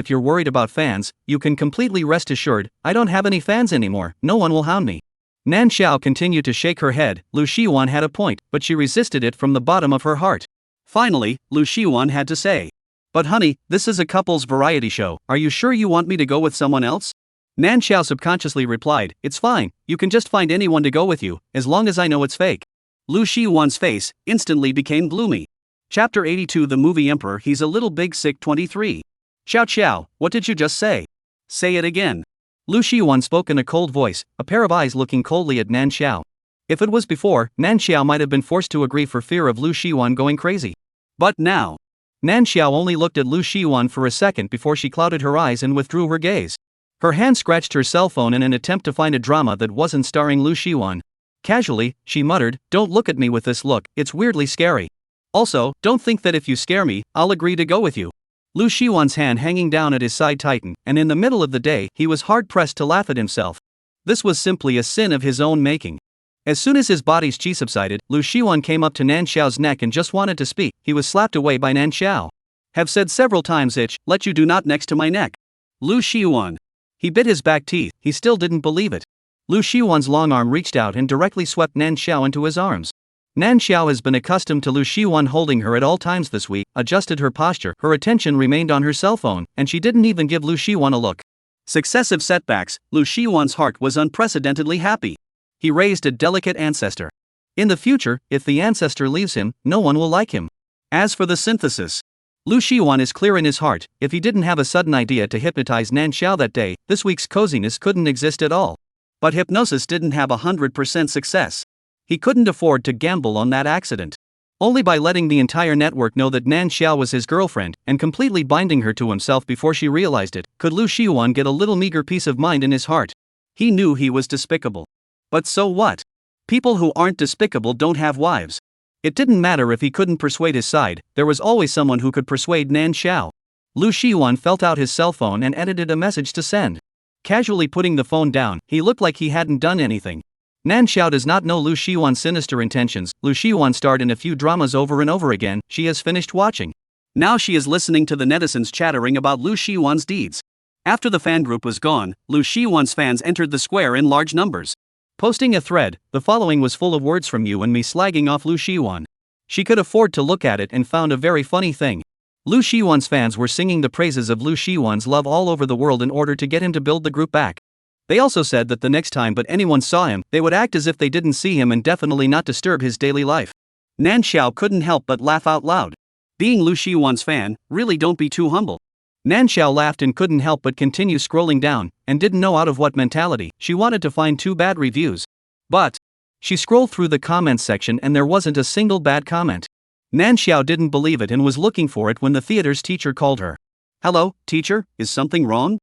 [SPEAKER 1] you can completely rest assured, I don't have any fans anymore, no one will hound me. Nan Xiao continued to shake her head. Lu Shiwan had a point, but she resisted it from the bottom of her heart. Finally, Lu Shiwan had to say, but honey, this is a couple's variety show, are you sure you want me to go with someone else? Nan Xiao subconsciously replied, it's fine, you can just find anyone to go with you, as long as I know it's fake. Lu Shiwan's face instantly became gloomy. Chapter 82 The Movie Emperor He's a Little Big Sick 23. Xiao Xiao, what did you just say? Say it again. Lu Shiwan spoke in a cold voice, a pair of eyes looking coldly at Nan Xiao. If it was before, Nan Xiao might have been forced to agree for fear of Lu Shiwan going crazy. But now, Nan Xiao only looked at Lu Shiwan for a second before she clouded her eyes and withdrew her gaze. Her hand scratched her cell phone in an attempt to find a drama that wasn't starring Lu Shiwan. Casually, she muttered, don't look at me with this look, it's weirdly scary. Also, don't think that if you scare me, I'll agree to go with you. Lu Shiwan's hand hanging down at his side tightened, and in the middle of the day, he was hard-pressed to laugh at himself. This was simply a sin of his own making. As soon as his body's chi subsided, Lu Shiwan came up to Nan Xiao's neck and just wanted to speak. He was slapped away by Nan Xiao. Have said several times let you do not next to my neck. Lu Shiwan. He bit his back teeth, he still didn't believe it. Lu Shiwan's long arm reached out and directly swept Nan Xiao into his arms. Nan Xiao has been accustomed to Lu Shiwan holding her at all times this week, adjusted her posture, her attention remained on her cell phone, and she didn't even give Lu Shiwan a look. Successive setbacks, Lu Shiwan's heart was unprecedentedly happy. He raised a delicate ancestor. In the future, if the ancestor leaves him, no one will like him. As for the synthesis, Lu Shiwan is clear in his heart, if he didn't have a sudden idea to hypnotize Nan Xiao that day, this week's coziness couldn't exist at all. But hypnosis didn't have 100% success. He couldn't afford to gamble on that accident. Only by letting the entire network know that Nan Xiao was his girlfriend, and completely binding her to himself before she realized it, could Lu Shiwan get a little meager peace of mind in his heart. He knew he was despicable. But so what? People who aren't despicable don't have wives. It didn't matter if he couldn't persuade his side, there was always someone who could persuade Nan Xiao. Lu Shiwan felt out his cell phone and edited a message to send. Casually putting the phone down, he looked like he hadn't done anything. Nan Xiao does not know Lu Shiwan's sinister intentions. Lu Shiwan starred in a few dramas over and over again, she has finished watching. Now she is listening to the netizens chattering about Lu Shiwan's deeds. After the fan group was gone, Lu Shiwan's fans entered the square in large numbers. Posting a thread, the following was full of words from you and me slagging off Lu Shiwan. She could afford to look at it and found a very funny thing. Lu Shiwan's fans were singing the praises of Lu Shiwan's love all over the world in order to get him to build the group back. They also said that the next time but anyone saw him, they would act as if they didn't see him and definitely not disturb his daily life. Nan Xiao couldn't help but laugh out loud. Being Lu Shiwan's fan, really don't be too humble. Nan Xiao laughed and couldn't help but continue scrolling down, and didn't know out of what mentality she wanted to find 2 bad reviews. But she scrolled through the comments section and there wasn't a single bad comment. Nan Xiao didn't believe it and was looking for it when the theater's teacher called her. Hello, teacher, is something wrong?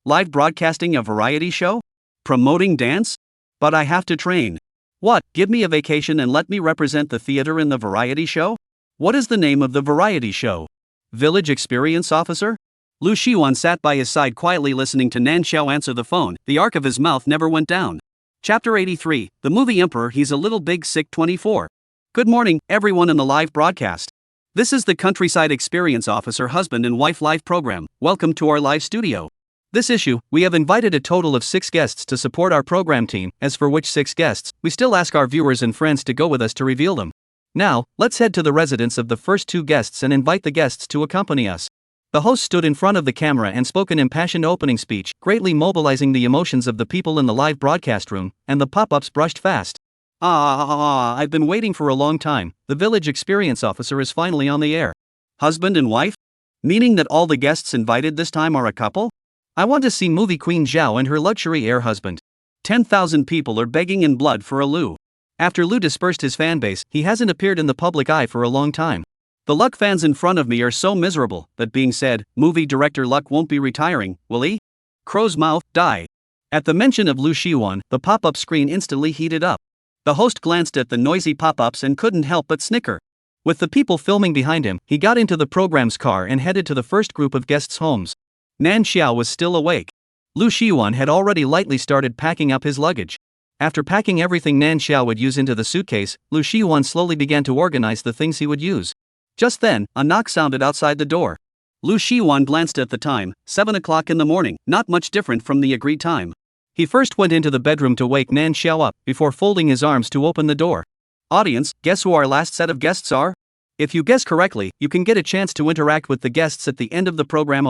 [SPEAKER 1] Live broadcasting a variety show? Promoting dance? But I have to train. What, give me a vacation and let me represent the theater in the variety show? What is the name of the variety show? Village Experience Officer? Lu Shiwan sat by his side quietly listening to Nan Xiao answer the phone, the arc of his mouth never went down. Chapter 83, The Movie Emperor He's a Little Big Sick 24. Good morning, everyone in the live broadcast. This is the Countryside Experience Officer Husband and Wife Live program. Welcome to our live studio. This issue, we have invited a total of 6 guests to support our program team. As for which 6 guests, we still ask our viewers and friends to go with us to reveal them. Now, let's head to the residence of the first 2 guests and invite the guests to accompany us. The host stood in front of the camera and spoke an impassioned opening speech, greatly mobilizing the emotions of the people in the live broadcast room, and the pop-ups brushed fast. I've been waiting for a long time. The village experience officer is finally on the air. Husband and wife? Meaning that all the guests invited this time are a couple? I want to see movie queen Zhao and her luxury heir husband. 10,000 people are begging in blood for a Lu. After Lu dispersed his fanbase, he hasn't appeared in the public eye for a long time. The Luck fans in front of me are so miserable. That being said, movie director Luck won't be retiring, will he? Crow's mouth, die. At the mention of Lu Shiwan, the pop-up screen instantly heated up. The host glanced at the noisy pop-ups and couldn't help but snicker. With the people filming behind him, he got into the program's car and headed to the first group of guests' homes. Nan Xiao was still awake. Lu Shiwan had already lightly started packing up his luggage. After packing everything Nan Xiao would use into the suitcase, Lu Shiwan slowly began to organize the things he would use. Just then, a knock sounded outside the door. Lu Shiwan glanced at the time, 7 o'clock in the morning, not much different from the agreed time. He first went into the bedroom to wake Nan Xiao up, before folding his arms to open the door. Audience, guess who our last set of guests are? If you guess correctly, you can get a chance to interact with the guests at the end of the program.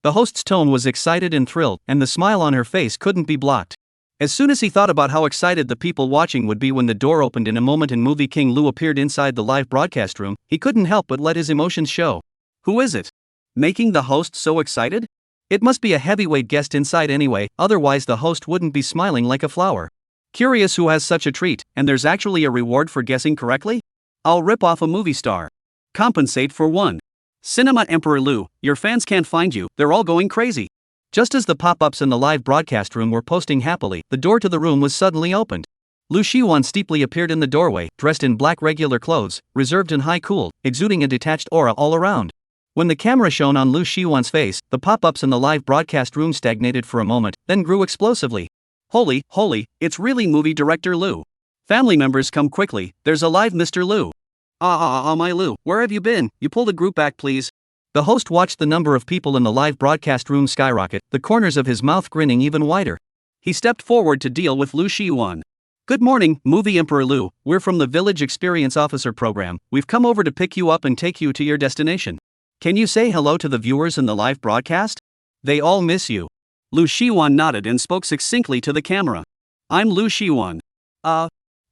[SPEAKER 1] The host's tone was excited and thrilled, and the smile on her face couldn't be blocked. As soon as he thought about how excited the people watching would be when the door opened in a moment and movie king Lu appeared inside the live broadcast room, he couldn't help but let his emotions show. Who is it? Making the host so excited? It must be a heavyweight guest inside anyway, otherwise the host wouldn't be smiling like a flower. Curious who has such a treat, and there's actually a reward for guessing correctly? I'll rip off a movie star. Compensate for one. Cinema Emperor Lu, your fans can't find you, they're all going crazy. Just as the pop-ups in the live broadcast room were posting happily, the door to the room was suddenly opened. Lu Shiwan steeply appeared in the doorway, dressed in black regular clothes, reserved and high-cool, exuding a detached aura all around. When the camera shone on Lu Shiwan's face, the pop-ups in the live broadcast room stagnated for a moment, then grew explosively. Holy, it's really movie director Lu. Family members come quickly, there's a live Mr. Lu. My Lu, where have you been? You pull the group back please. The host watched the number of people in the live broadcast room skyrocket, the corners of his mouth grinning even wider. He stepped forward to deal with Lu Shiwan. Good morning, Movie Emperor Lu, we're from the Village Experience Officer program. We've come over to pick you up and take you to your destination. Can you say hello to the viewers in the live broadcast? They all miss you. Lu Shiwan nodded and spoke succinctly to the camera. I'm Lu Shiwan.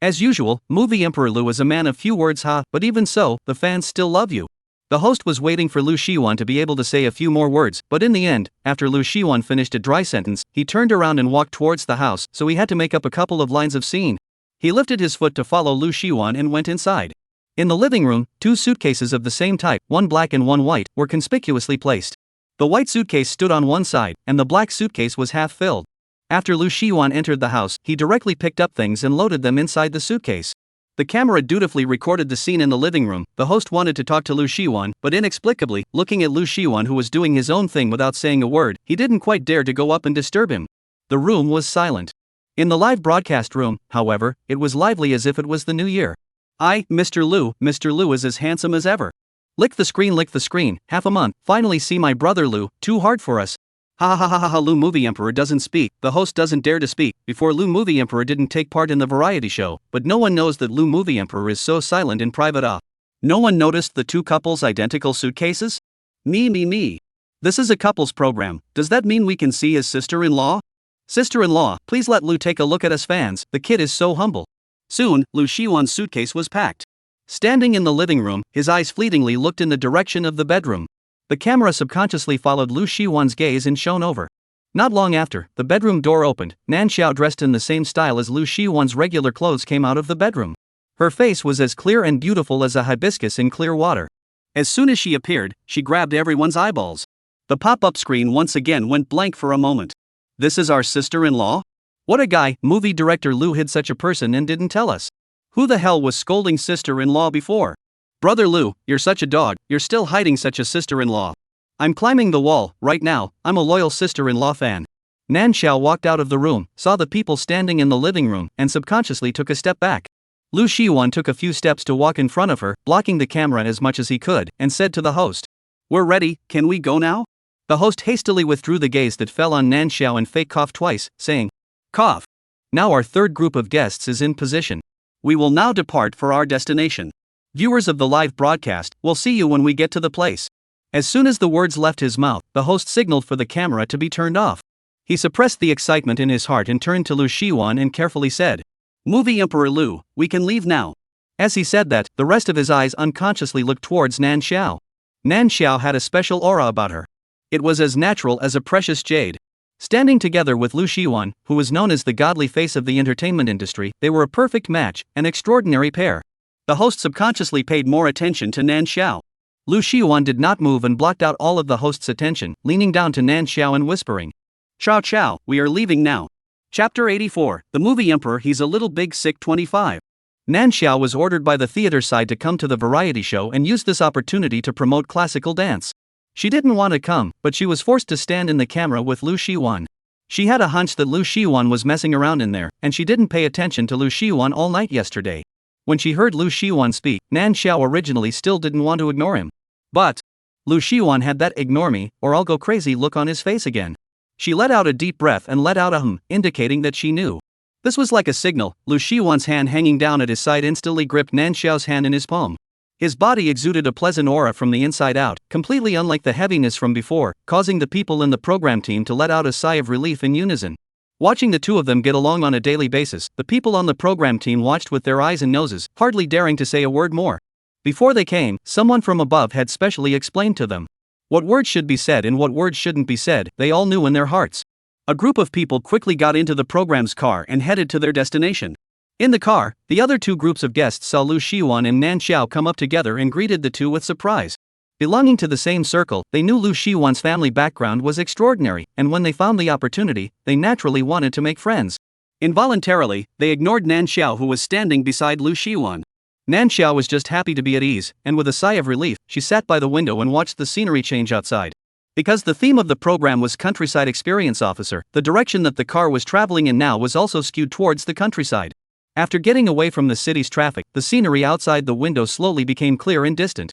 [SPEAKER 1] As usual, Movie Emperor Lu is a man of few words, but even so, the fans still love you. The host was waiting for Lu Shiwan to be able to say a few more words, but in the end, after Lu Shiwan finished a dry sentence, he turned around and walked towards the house, so he had to make up a couple of lines of scene. He lifted his foot to follow Lu Shiwan and went inside. In the living room, 2 suitcases of the same type, one black and one white, were conspicuously placed. The white suitcase stood on one side, and the black suitcase was half filled. After Lu Shiwan entered the house, he directly picked up things and loaded them inside the suitcase. The camera dutifully recorded the scene in the living room. The host wanted to talk to Lu Shiwan, but inexplicably, looking at Lu Shiwan who was doing his own thing without saying a word, he didn't quite dare to go up and disturb him. The room was silent. In the live broadcast room, however, it was lively as if it was the new year. Mr. Lu is as handsome as ever. Lick the screen, half a month, finally see my brother Lu, too hard for us. Lu Movie Emperor doesn't speak, the host doesn't dare to speak. Before Lu Movie Emperor didn't take part in the variety show, but no one knows that Lu Movie Emperor is so silent in private. No one noticed the 2 couples' identical suitcases? Me. This is a couples program, does that mean we can see his sister-in-law? Sister-in-law, please let Lu take a look at us fans, the kid is so humble. Soon, Lu Shiwan's suitcase was packed. Standing in the living room, his eyes fleetingly looked in the direction of the bedroom. The camera subconsciously followed Lu Shiwan's gaze and shone over. Not long after, the bedroom door opened. Nan Xiao, dressed in the same style as Lu Shiwan's regular clothes, came out of the bedroom. Her face was as clear and beautiful as a hibiscus in clear water. As soon as she appeared, she grabbed everyone's eyeballs. The pop-up screen once again went blank for a moment. This is our sister-in-law? What a guy, movie director Lu hid such a person and didn't tell us. Who the hell was scolding sister-in-law before? Brother Lu, you're such a dog, you're still hiding such a sister-in-law. I'm climbing the wall, right now, I'm a loyal sister-in-law fan. Nan Xiao walked out of the room, saw the people standing in the living room, and subconsciously took a step back. Lu Shiwan took a few steps to walk in front of her, blocking the camera as much as he could, and said to the host, "We're ready, can we go now?" The host hastily withdrew the gaze that fell on Nan Xiao and fake coughed twice, saying, "Cough. Now our third group of guests is in position. We will now depart for our destination. Viewers of the live broadcast, we'll see you when we get to the place." As soon as the words left his mouth, the host signaled for the camera to be turned off. He suppressed the excitement in his heart and turned to Lu Shiwan and carefully said, "Movie Emperor Lu, we can leave now." As he said that, the rest of his eyes unconsciously looked towards Nan Xiao. Nan Xiao had a special aura about her. It was as natural as a precious jade. Standing together with Lu Shiwan, who was known as the godly face of the entertainment industry, they were a perfect match, an extraordinary pair. The host subconsciously paid more attention to Nan Xiao. Lu Shiwan did not move and blocked out all of the host's attention, leaning down to Nan Xiao and whispering, "Ciao ciao, we are leaving now." Chapter 84, The Movie Emperor He's a Little Big Sick 25. Nan Xiao was ordered by the theater side to come to the variety show and used this opportunity to promote classical dance. She didn't want to come, but she was forced to stand in the camera with Lu Shiwan. She had a hunch that Lu Shiwan was messing around in there, and she didn't pay attention to Lu Shiwan all night yesterday. When she heard Lu Shiwan speak, Nan Xiao originally still didn't want to ignore him. But Lu Shiwan had that "ignore me, or I'll go crazy" look on his face again. She let out a deep breath and let out a hum, indicating that she knew. This was like a signal. Lu Shiwan's hand hanging down at his side instantly gripped Nan Xiao's hand in his palm. His body exuded a pleasant aura from the inside out, completely unlike the heaviness from before, causing the people in the program team to let out a sigh of relief in unison. Watching the two of them get along on a daily basis, the people on the program team watched with their eyes and noses, hardly daring to say a word more. Before they came, someone from above had specially explained to them what words should be said and what words shouldn't be said. They all knew in their hearts. A group of people quickly got into the program's car and headed to their destination. In the car, the other two groups of guests saw Lu Shiwan and Nan Xiao come up together and greeted the two with surprise. Belonging to the same circle, they knew Lu Shiwan's family background was extraordinary, and when they found the opportunity, they naturally wanted to make friends. Involuntarily, they ignored Nan Xiao, who was standing beside Lu Shiwan. Nan Xiao was just happy to be at ease, and with a sigh of relief, she sat by the window and watched the scenery change outside. Because the theme of the program was Countryside Experience Officer, the direction that the car was traveling in now was also skewed towards the countryside. After getting away from the city's traffic, the scenery outside the window slowly became clear and distant.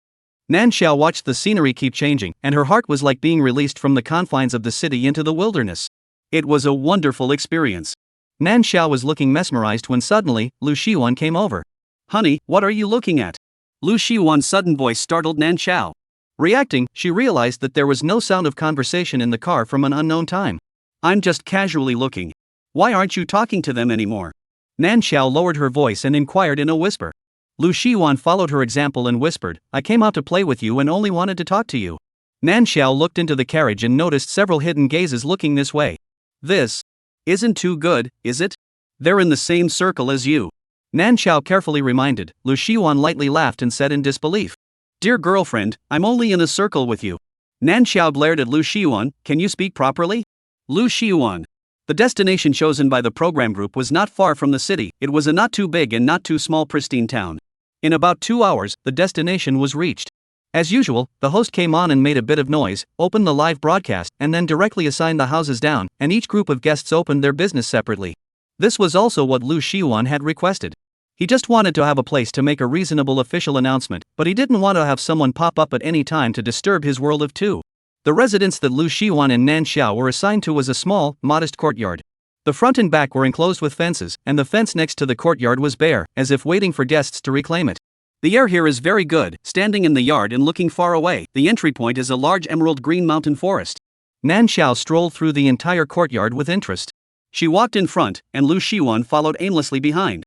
[SPEAKER 1] Nan Xiao watched the scenery keep changing, and her heart was like being released from the confines of the city into the wilderness. It was a wonderful experience. Nan Xiao was looking mesmerized when suddenly, Lu Shiwan came over. "Honey, what are you looking at?" Lu Shiwan's sudden voice startled Nan Xiao. Reacting, she realized that there was no sound of conversation in the car from an unknown time. "I'm just casually looking. Why aren't you talking to them anymore?" Nan Xiao lowered her voice and inquired in a whisper. Lu Shiwan followed her example and whispered, "I came out to play with you and only wanted to talk to you." Nan Xiao looked into the carriage and noticed several hidden gazes looking this way. "This isn't too good, is it? They're in the same circle as you." Nan Xiao carefully reminded. Lu Shiwan lightly laughed and said in disbelief, "Dear girlfriend, I'm only in a circle with you." Nan Xiao glared at Lu Shiwan, "Can you speak properly?" Lu Shiwan. The destination chosen by the program group was not far from the city. It was a not too big and not too small pristine town. In about 2 hours, the destination was reached. As usual, the host came on and made a bit of noise, opened the live broadcast, and then directly assigned the houses down, and each group of guests opened their business separately. This was also what Lu Shiwan had requested. He just wanted to have a place to make a reasonable official announcement, but he didn't want to have someone pop up at any time to disturb his world of two. The residence that Lu Shiwan and Nan Xiao were assigned to was a small, modest courtyard. The front and back were enclosed with fences, and the fence next to the courtyard was bare, as if waiting for guests to reclaim it. The air here is very good. Standing in the yard and looking far away, the entry point is a large emerald green mountain forest. Nan Xiao strolled through the entire courtyard with interest. She walked in front, and Lu Shiwan followed aimlessly behind.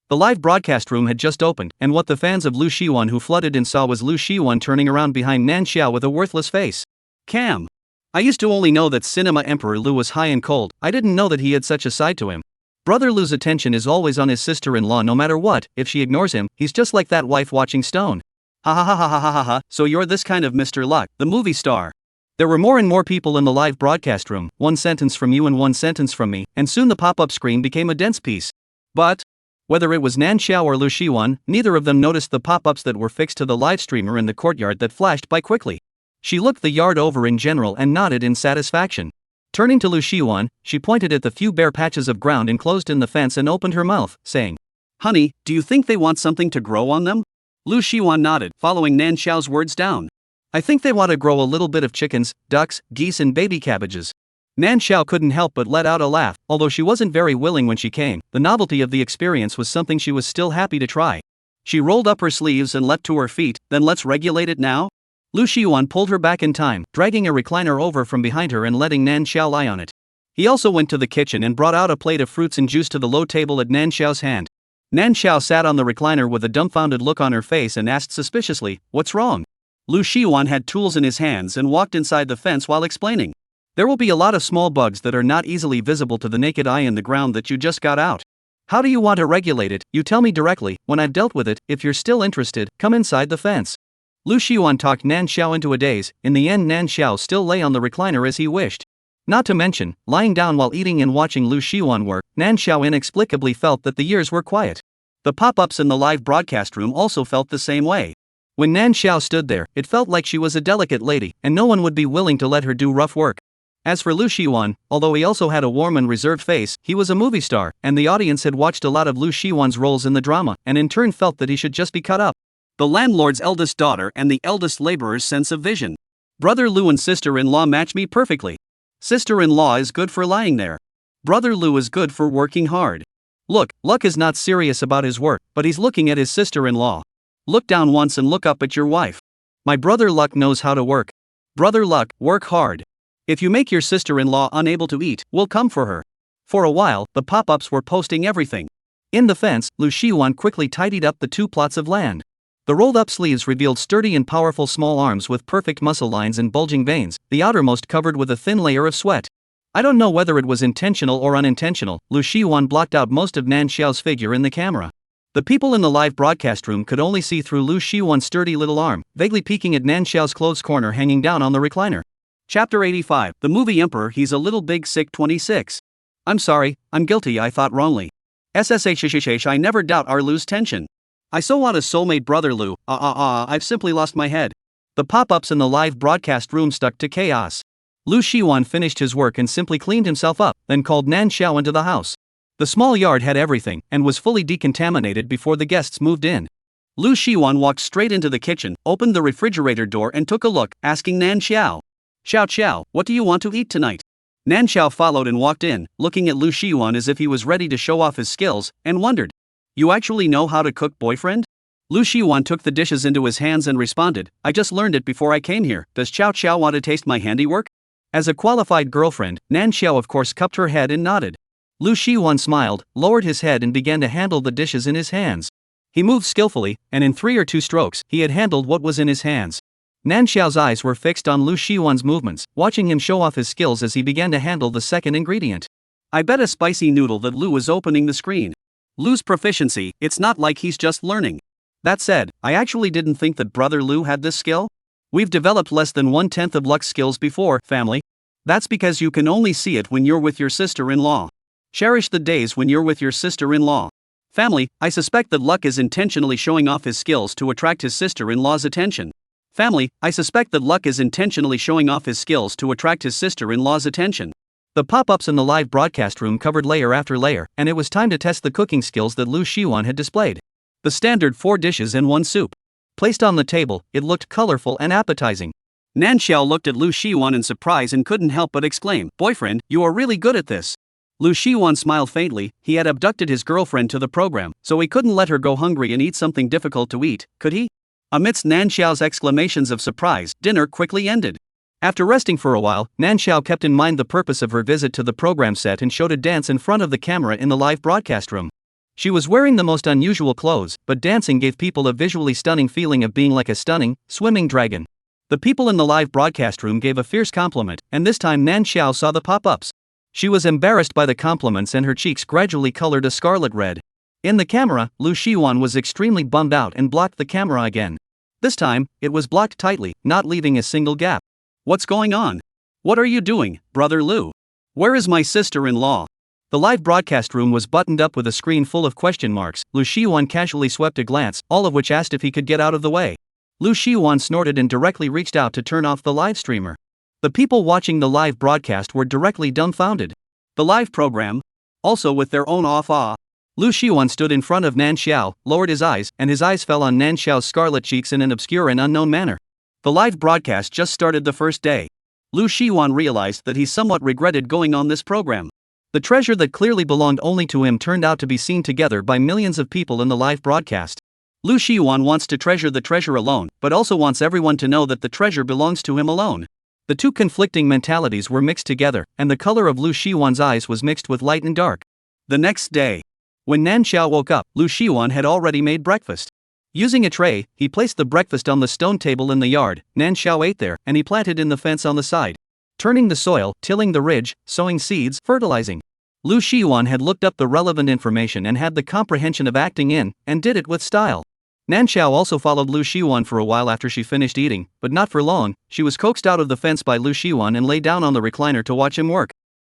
[SPEAKER 1] The live broadcast room had just opened, and what the fans of Lu Shiwan who flooded in saw was Lu Shiwan turning around behind Nan Xiao with a worthless face. "Cam. I used to only know that Cinema Emperor Lu was high and cold. I didn't know that he had such a side to him. Brother Lu's attention is always on his sister-in-law no matter what. If she ignores him, he's just like that wife watching Stone. Ha ha ha ha ha ha ha ha. So you're this kind of Mr. Luck, the movie star." There were more and more people in the live broadcast room, one sentence from you and one sentence from me, and soon the pop-up screen became a dense piece. But whether it was Nan Xiao or Lu Shiwan, neither of them noticed the pop-ups that were fixed to the live streamer in the courtyard that flashed by quickly. She looked the yard over in general and nodded in satisfaction. Turning to Lu Shiwan, she pointed at the few bare patches of ground enclosed in the fence and opened her mouth, saying, Honey, do you think they want something to grow on them? Lu Shiwan nodded, following Nan Xiao's words down. I think they want to grow a little bit of chickens, ducks, geese and baby cabbages. Nan Xiao couldn't help but let out a laugh, although she wasn't very willing when she came. The novelty of the experience was something she was still happy to try. She rolled up her sleeves and leapt to her feet. Then let's regulate it now? Lu Shiwan pulled her back in time, dragging a recliner over from behind her and letting Nan Xiao lie on it. He also went to the kitchen and brought out a plate of fruits and juice to the low table at Nan Xiao's hand. Nan Xiao sat on the recliner with a dumbfounded look on her face and asked suspiciously, "What's wrong?" Lu Shiwan had tools in his hands and walked inside the fence while explaining. There will be a lot of small bugs that are not easily visible to the naked eye in the ground that you just got out. How do you want to regulate it? You tell me directly. When I've dealt with it, if you're still interested, come inside the fence. Lu Shiwan talked Nan Xiao into a daze. In the end, Nan Xiao still lay on the recliner as he wished. Not to mention, lying down while eating and watching Lu Shiwan work, Nan Xiao inexplicably felt that the years were quiet. The pop-ups in the live broadcast room also felt the same way. When Nan Xiao stood there, it felt like she was a delicate lady, and no one would be willing to let her do rough work. As for Lu Shiwan, although he also had a warm and reserved face, he was a movie star, and the audience had watched a lot of Lu Shiwan's roles in the drama, and in turn felt that he should just be cut up. The landlord's eldest daughter and the eldest laborer's sense of vision. Brother Lu and sister-in-law match me perfectly. Sister-in-law is good for lying there. Brother Lu is good for working hard. Look, Luck is not serious about his work, but he's looking at his sister-in-law. Look down once and look up at your wife. My brother Luck knows how to work. Brother Luck, work hard. If you make your sister-in-law unable to eat, we'll come for her. For a while, the pop-ups were posting everything. In the fence, Lu Shiwan quickly tidied up the 2 plots of land. The rolled-up sleeves revealed sturdy and powerful small arms with perfect muscle lines and bulging veins, the outermost covered with a thin layer of sweat. I don't know whether it was intentional or unintentional, Lu Shiwan blocked out most of Nan Xiao's figure in the camera. The people in the live broadcast room could only see through Lu Shiwan's sturdy little arm, vaguely peeking at Nan Xiao's clothes corner hanging down on the recliner. Chapter 85, The Movie Emperor. He's a little big sick 26. I'm sorry, I'm guilty, I thought wrongly. SSHSH, I never doubt our Lu's tension. I so want a soulmate brother Lu, I've simply lost my head. The pop-ups in the live broadcast room stuck to chaos. Lu Shiwan finished his work and simply cleaned himself up, then called Nan Xiao into the house. The small yard had everything, and was fully decontaminated before the guests moved in. Lu Shiwan walked straight into the kitchen, opened the refrigerator door and took a look, asking Nan Xiao. Xiao, what do you want to eat tonight? Nan Xiao followed and walked in, looking at Lu Shiwan as if he was ready to show off his skills, and wondered. You actually know how to cook, boyfriend? Lu Shiwan took the dishes into his hands and responded, I just learned it before I came here. Does Xiao want to taste my handiwork? As a qualified girlfriend, Nan Xiao of course cupped her head and nodded. Lu Shiwan smiled, lowered his head and began to handle the dishes in his hands. He moved skillfully, and in 3 or 2 strokes, he had handled what was in his hands. Nan Xiao's eyes were fixed on Lu Shiwan's movements, watching him show off his skills as he began to handle the second ingredient. I bet a spicy noodle that Lu was opening the screen. Lu's proficiency, it's not like he's just learning. That said, I actually didn't think that brother Lu had this skill. We've developed less than 1/10 of Luck's skills before, family. That's because you can only see it when you're with your sister-in-law. Cherish the days when you're with your sister-in-law. Family, I suspect that Luck is intentionally showing off his skills to attract his sister-in-law's attention. Family, I suspect that Luck is intentionally showing off his skills to attract his sister-in-law's attention. The pop-ups in the live broadcast room covered layer after layer, and it was time to test the cooking skills that Lu Shiwan had displayed. The standard 4 dishes and 1 soup. Placed on the table, it looked colorful and appetizing. Nan Xiao looked at Lu Shiwan in surprise and couldn't help but exclaim, Boyfriend, you are really good at this. Lu Shiwan smiled faintly. He had abducted his girlfriend to the program, so he couldn't let her go hungry and eat something difficult to eat, could he? Amidst Nan Xiao's exclamations of surprise, dinner quickly ended. After resting for a while, Nan Xiao kept in mind the purpose of her visit to the program set and showed a dance in front of the camera in the live broadcast room. She was wearing the most unusual clothes, but dancing gave people a visually stunning feeling of being like a stunning, swimming dragon. The people in the live broadcast room gave a fierce compliment, and this time Nan Xiao saw the pop-ups. She was embarrassed by the compliments and her cheeks gradually colored a scarlet red. In the camera, Lu Shiwan was extremely bummed out and blocked the camera again. This time, it was blocked tightly, not leaving a single gap. What's going on? What are you doing, brother Lu? Where is my sister-in-law? The live broadcast room was buttoned up with a screen full of question marks. Lu Shiwan casually swept a glance, all of which asked if he could get out of the way. Lu Shiwan snorted and directly reached out to turn off the live streamer. The people watching the live broadcast were directly dumbfounded. The live program? Also with their own off-ah. Lu Shiwan stood in front of Nan Xiao, lowered his eyes, and his eyes fell on Nan Xiao's scarlet cheeks in an obscure and unknown manner. The live broadcast just started the first day. Lu Shiwan realized that he somewhat regretted going on this program. The treasure that clearly belonged only to him turned out to be seen together by millions of people in the live broadcast. Lu Shiwan wants to treasure the treasure alone, but also wants everyone to know that the treasure belongs to him alone. The two conflicting mentalities were mixed together, and the color of Lu Shiwan's eyes was mixed with light and dark. The next day, when Nan Xiao woke up, Lu Shiwan had already made breakfast. Using a tray, he placed the breakfast on the stone table in the yard. Nan Xiao ate there, and he planted in the fence on the side. Turning the soil, tilling the ridge, sowing seeds, fertilizing. Lu Shiwan had looked up the relevant information and had the comprehension of acting in, and did it with style. Nan Xiao also followed Lu Shiwan for a while after she finished eating, but not for long. She was coaxed out of the fence by Lu Shiwan and lay down on the recliner to watch him work.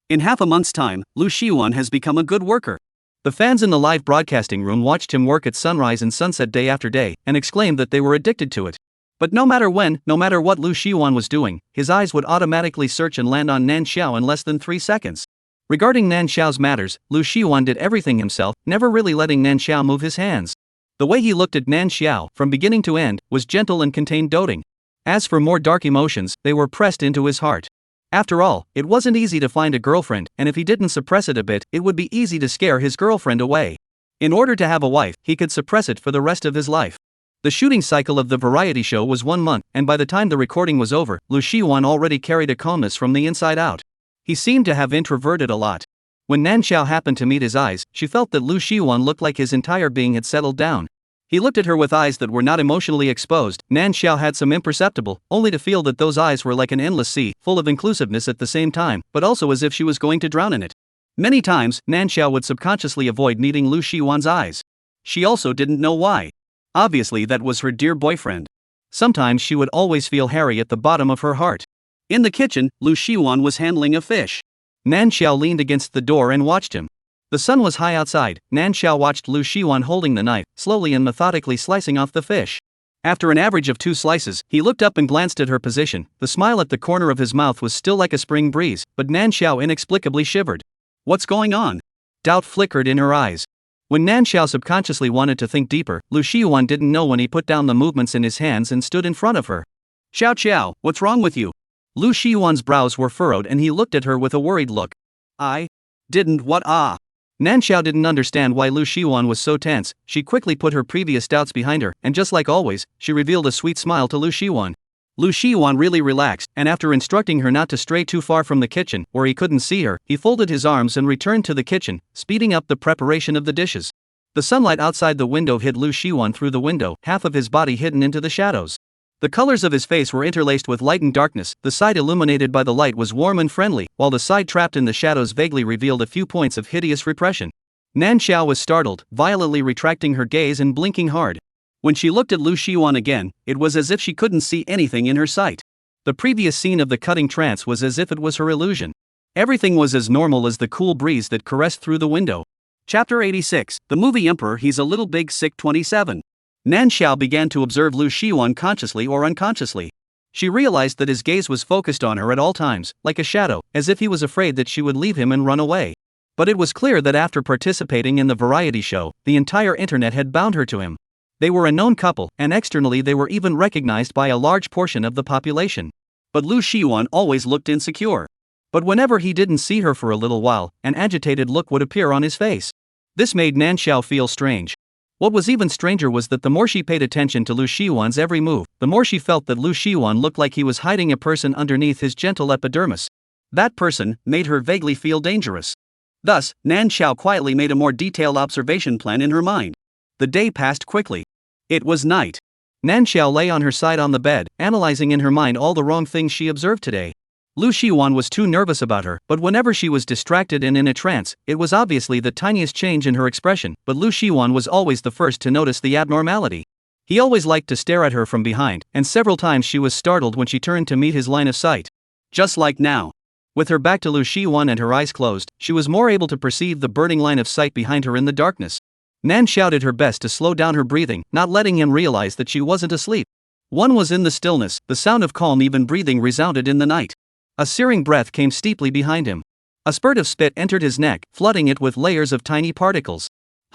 [SPEAKER 1] In half a month's time, Lu Shiwan has become a good worker. The fans in the live broadcasting room watched him work at sunrise and sunset day after day, and exclaimed that they were addicted to it. But no matter when, no matter what Lu Shiwan was doing, his eyes would automatically search and land on Nan Xiao in less than 3 seconds. Regarding Nan Xiao's matters, Lu Shiwan did everything himself, never really letting Nan Xiao move his hands. The way he looked at Nan Xiao, from beginning to end, was gentle and contained doting. As for more dark emotions, they were pressed into his heart. After all, it wasn't easy to find a girlfriend, and if he didn't suppress it a bit, it would be easy to scare his girlfriend away. In order to have a wife, he could suppress it for the rest of his life. The shooting cycle of the variety show was 1 month, and by the time the recording was over, Lu Shiwan already carried a calmness from the inside out. He seemed to have introverted a lot. When Nan Xiao happened to meet his eyes, she felt that Lu Shiwan looked like his entire being had settled down. He looked at her with eyes that were not emotionally exposed. Nan Xiao had some imperceptible, only to feel that those eyes were like an endless sea, full of inclusiveness at the same time, but also as if she was going to drown in it. Many times, Nan Xiao would subconsciously avoid meeting Lu Shiwan's eyes. She also didn't know why. Obviously that was her dear boyfriend. Sometimes she would always feel Harry at the bottom of her heart. In the kitchen, Lu Shiwan was handling a fish. Nan Xiao leaned against the door and watched him. The sun was high outside. Nan Xiao watched Lu Shiwan holding the knife, slowly and methodically slicing off the fish. After an average of 2 slices, he looked up and glanced at her position. The smile at the corner of his mouth was still like a spring breeze, but Nan Xiao inexplicably shivered. What's going on? Doubt flickered in her eyes. When Nan Xiao subconsciously wanted to think deeper, Lu Shiwan didn't know when he put down the movements in his hands and stood in front of her. Xiao Xiao, what's wrong with you? Lu Shiwan's brows were furrowed and he looked at her with a worried look. I didn't what Nan Xiao didn't understand why Lu Shiwan was so tense. She quickly put her previous doubts behind her, and just like always, she revealed a sweet smile to Lu Shiwan. Lu Shiwan really relaxed, and after instructing her not to stray too far from the kitchen, where he couldn't see her, he folded his arms and returned to the kitchen, speeding up the preparation of the dishes. The sunlight outside the window hit Lu Shiwan through the window, half of his body hidden into the shadows. The colors of his face were interlaced with light and darkness. The side illuminated by the light was warm and friendly, while the side trapped in the shadows vaguely revealed a few points of hideous repression. Nan Xiao was startled, violently retracting her gaze and blinking hard. When she looked at Lu Shiwan again, it was as if she couldn't see anything in her sight. The previous scene of the cutting trance was as if it was her illusion. Everything was as normal as the cool breeze that caressed through the window. Chapter 86, The Movie Emperor He's a Little Big Sick 27. Nan Xiao began to observe Lu Shiwan consciously or unconsciously. She realized that his gaze was focused on her at all times, like a shadow, as if he was afraid that she would leave him and run away. But it was clear that after participating in the variety show, the entire internet had bound her to him. They were a known couple, and externally they were even recognized by a large portion of the population. But Lu Shiwan always looked insecure. But whenever he didn't see her for a little while, an agitated look would appear on his face. This made Nan Xiao feel strange. What was even stranger was that the more she paid attention to Lu Shiwan's every move, the more she felt that Lu Shiwan looked like he was hiding a person underneath his gentle epidermis. That person made her vaguely feel dangerous. Thus, Nan Xiao quietly made a more detailed observation plan in her mind. The day passed quickly. It was night. Nan Xiao lay on her side on the bed, analyzing in her mind all the wrong things she observed today. Lu Shiwan was too nervous about her, but whenever she was distracted and in a trance, it was obviously the tiniest change in her expression, but Lu Shiwan was always the first to notice the abnormality. He always liked to stare at her from behind, and several times she was startled when she turned to meet his line of sight. Just like now. With her back to Lu Shiwan and her eyes closed, she was more able to perceive the burning line of sight behind her in the darkness. Nan shouted her best to slow down her breathing, not letting him realize that she wasn't asleep. One was in the stillness, the sound of calm even breathing resounded in the night. A searing breath came steeply behind him. A spurt of spit entered his neck, flooding it with layers of tiny particles.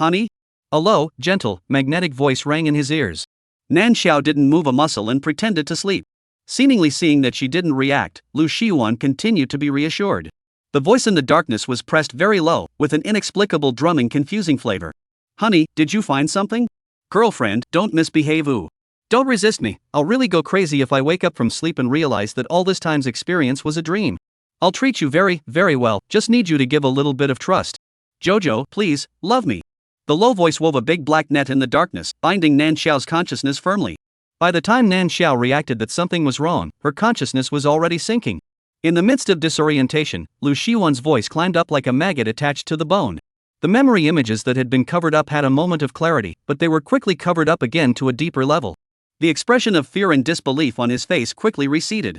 [SPEAKER 1] Honey? A low, gentle, magnetic voice rang in his ears. Nan Xiao didn't move a muscle and pretended to sleep. Seemingly seeing that she didn't react, Lu Shiwan continued to be reassured. The voice in the darkness was pressed very low, with an inexplicable drumming confusing flavor. Honey, did you find something? Girlfriend, don't misbehave. Ooh. Don't resist me, I'll really go crazy if I wake up from sleep and realize that all this time's experience was a dream. I'll treat you very, very well, just need you to give a little bit of trust. Jojo, please, love me. The low voice wove a big black net in the darkness, binding Nan Xiao's consciousness firmly. By the time Nan Xiao reacted that something was wrong, her consciousness was already sinking. In the midst of disorientation, Lu Shiwan's voice climbed up like a maggot attached to the bone. The memory images that had been covered up had a moment of clarity, but they were quickly covered up again to a deeper level. The expression of fear and disbelief on his face quickly receded.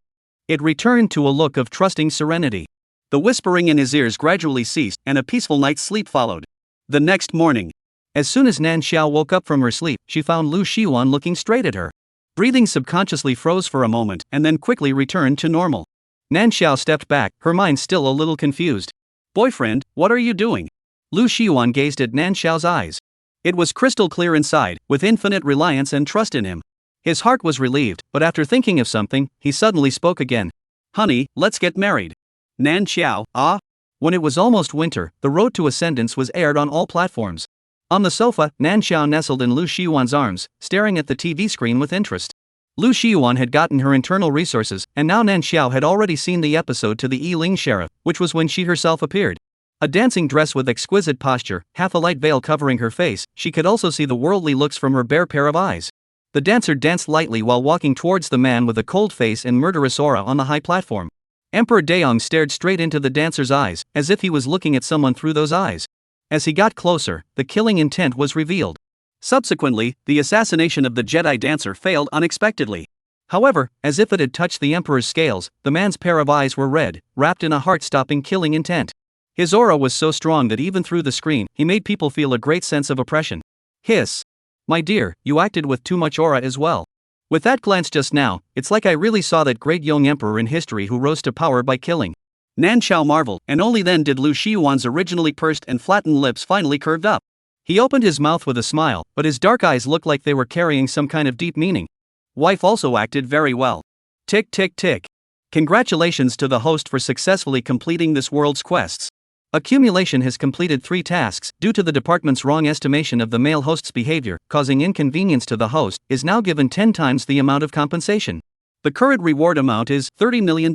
[SPEAKER 1] It returned to a look of trusting serenity. The whispering in his ears gradually ceased, and a peaceful night's sleep followed. The next morning, as soon as Nan Xiao woke up from her sleep, she found Lu Shiwan looking straight at her. Breathing subconsciously froze for a moment, and then quickly returned to normal. Nan Xiao stepped back, her mind still a little confused. Boyfriend, what are you doing? Lu Shiwan gazed at Nan Xiao's eyes. It was crystal clear inside, with infinite reliance and trust in him. His heart was relieved, but after thinking of something, he suddenly spoke again. Honey, let's get married. Nan Xiao, ah? When it was almost winter, The Road to Ascendance was aired on all platforms. On the sofa, Nan Xiao nestled in Lu Shiwan's arms, staring at the TV screen with interest. Lu Shiwan had gotten her internal resources, and now Nan Xiao had already seen the episode to the Yiling Sheriff, which was when she herself appeared. A dancing dress with exquisite posture, half a light veil covering her face, she could also see the worldly looks from her bare pair of eyes. The dancer danced lightly while walking towards the man with a cold face and murderous aura on the high platform. Emperor Daong stared straight into the dancer's eyes, as if he was looking at someone through those eyes. As he got closer, the killing intent was revealed. Subsequently, the assassination of the Jedi dancer failed unexpectedly. However, as if it had touched the Emperor's scales, the man's pair of eyes were red, wrapped in a heart-stopping killing intent. His aura was so strong that even through the screen, he made people feel a great sense of oppression. Hiss. My dear, you acted with too much aura as well. With that glance just now, it's like I really saw that great young emperor in history who rose to power by killing. Nan Xiao marveled, and only then did Lu Shiwan's originally pursed and flattened lips finally curved up. He opened his mouth with a smile, but his dark eyes looked like they were carrying some kind of deep meaning. Wife also acted very well. Tick tick tick. Congratulations to the host for successfully completing this world's quests. Accumulation has completed 3 tasks. Due to the department's wrong estimation of the male host's behavior, causing inconvenience to the host, is now given 10 times the amount of compensation. The current reward amount is $30 million.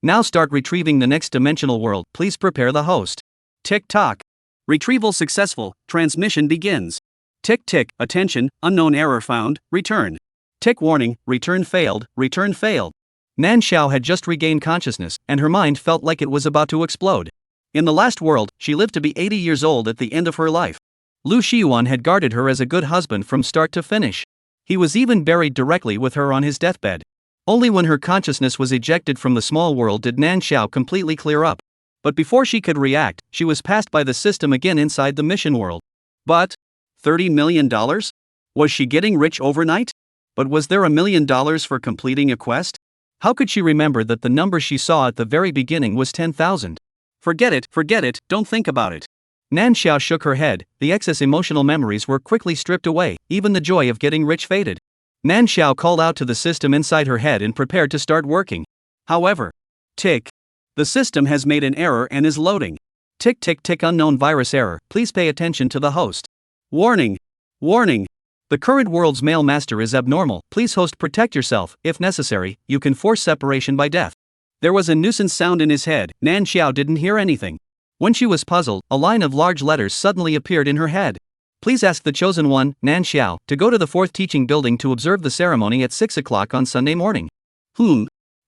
[SPEAKER 1] Now start retrieving the next dimensional world. Please prepare the host. Tick tock. Retrieval successful. Transmission begins. Tick tick. Attention, unknown error found. Return. Tick warning. Return failed. Return failed. Nan Xiao had just regained consciousness, and her mind felt like it was about to explode. In the last world, she lived to be 80 years old at the end of her life. Lu Shiwan had guarded her as a good husband from start to finish. He was even buried directly with her on his deathbed. Only when her consciousness was ejected from the small world did Nan Xiao completely clear up. But before she could react, she was passed by the system again inside the mission world. But $30 million? Was she getting rich overnight? But was there $1 million for completing a quest? How could she remember that the number she saw at the very beginning was 10,000? Forget it, don't think about it. Nan Xiao shook her head. The excess emotional memories were quickly stripped away, even the joy of getting rich faded. Nan Xiao called out to the system inside her head and prepared to start working. However, tick. The system has made an error and is loading. Tick tick tick, unknown virus error. Please pay attention to the host. Warning. Warning. The current world's male master is abnormal. Please host, protect yourself. If necessary, you can force separation by death. There was a nuisance sound in his head. Nan Xiao didn't hear anything. When she was puzzled, a line of large letters suddenly appeared in her head. Please ask the chosen one, Nan Xiao, to go to the 4th teaching building to observe the ceremony at 6 o'clock on Sunday morning.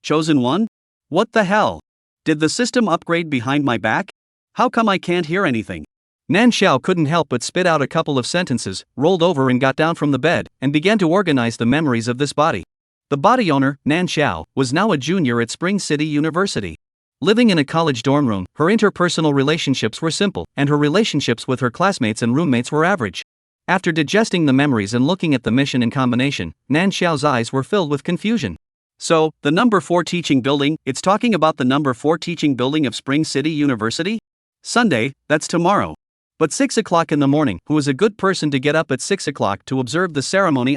[SPEAKER 1] Chosen one? What the hell? Did the system upgrade behind my back? How come I can't hear anything? Nan Xiao couldn't help but spit out a couple of sentences, rolled over and got down from the bed, and began to organize the memories of this body. The body owner, Nan Xiao, was now a junior at Spring City University. Living in a college dorm room, her interpersonal relationships were simple, and her relationships with her classmates and roommates were average. After digesting the memories and looking at the mission in combination, Nan Xiao's eyes were filled with confusion. So, the number 4 teaching building, it's talking about the number 4 teaching building of Spring City University? Sunday, that's tomorrow. But 6 o'clock in the morning, who is a good person to get up at 6 o'clock to observe the ceremony?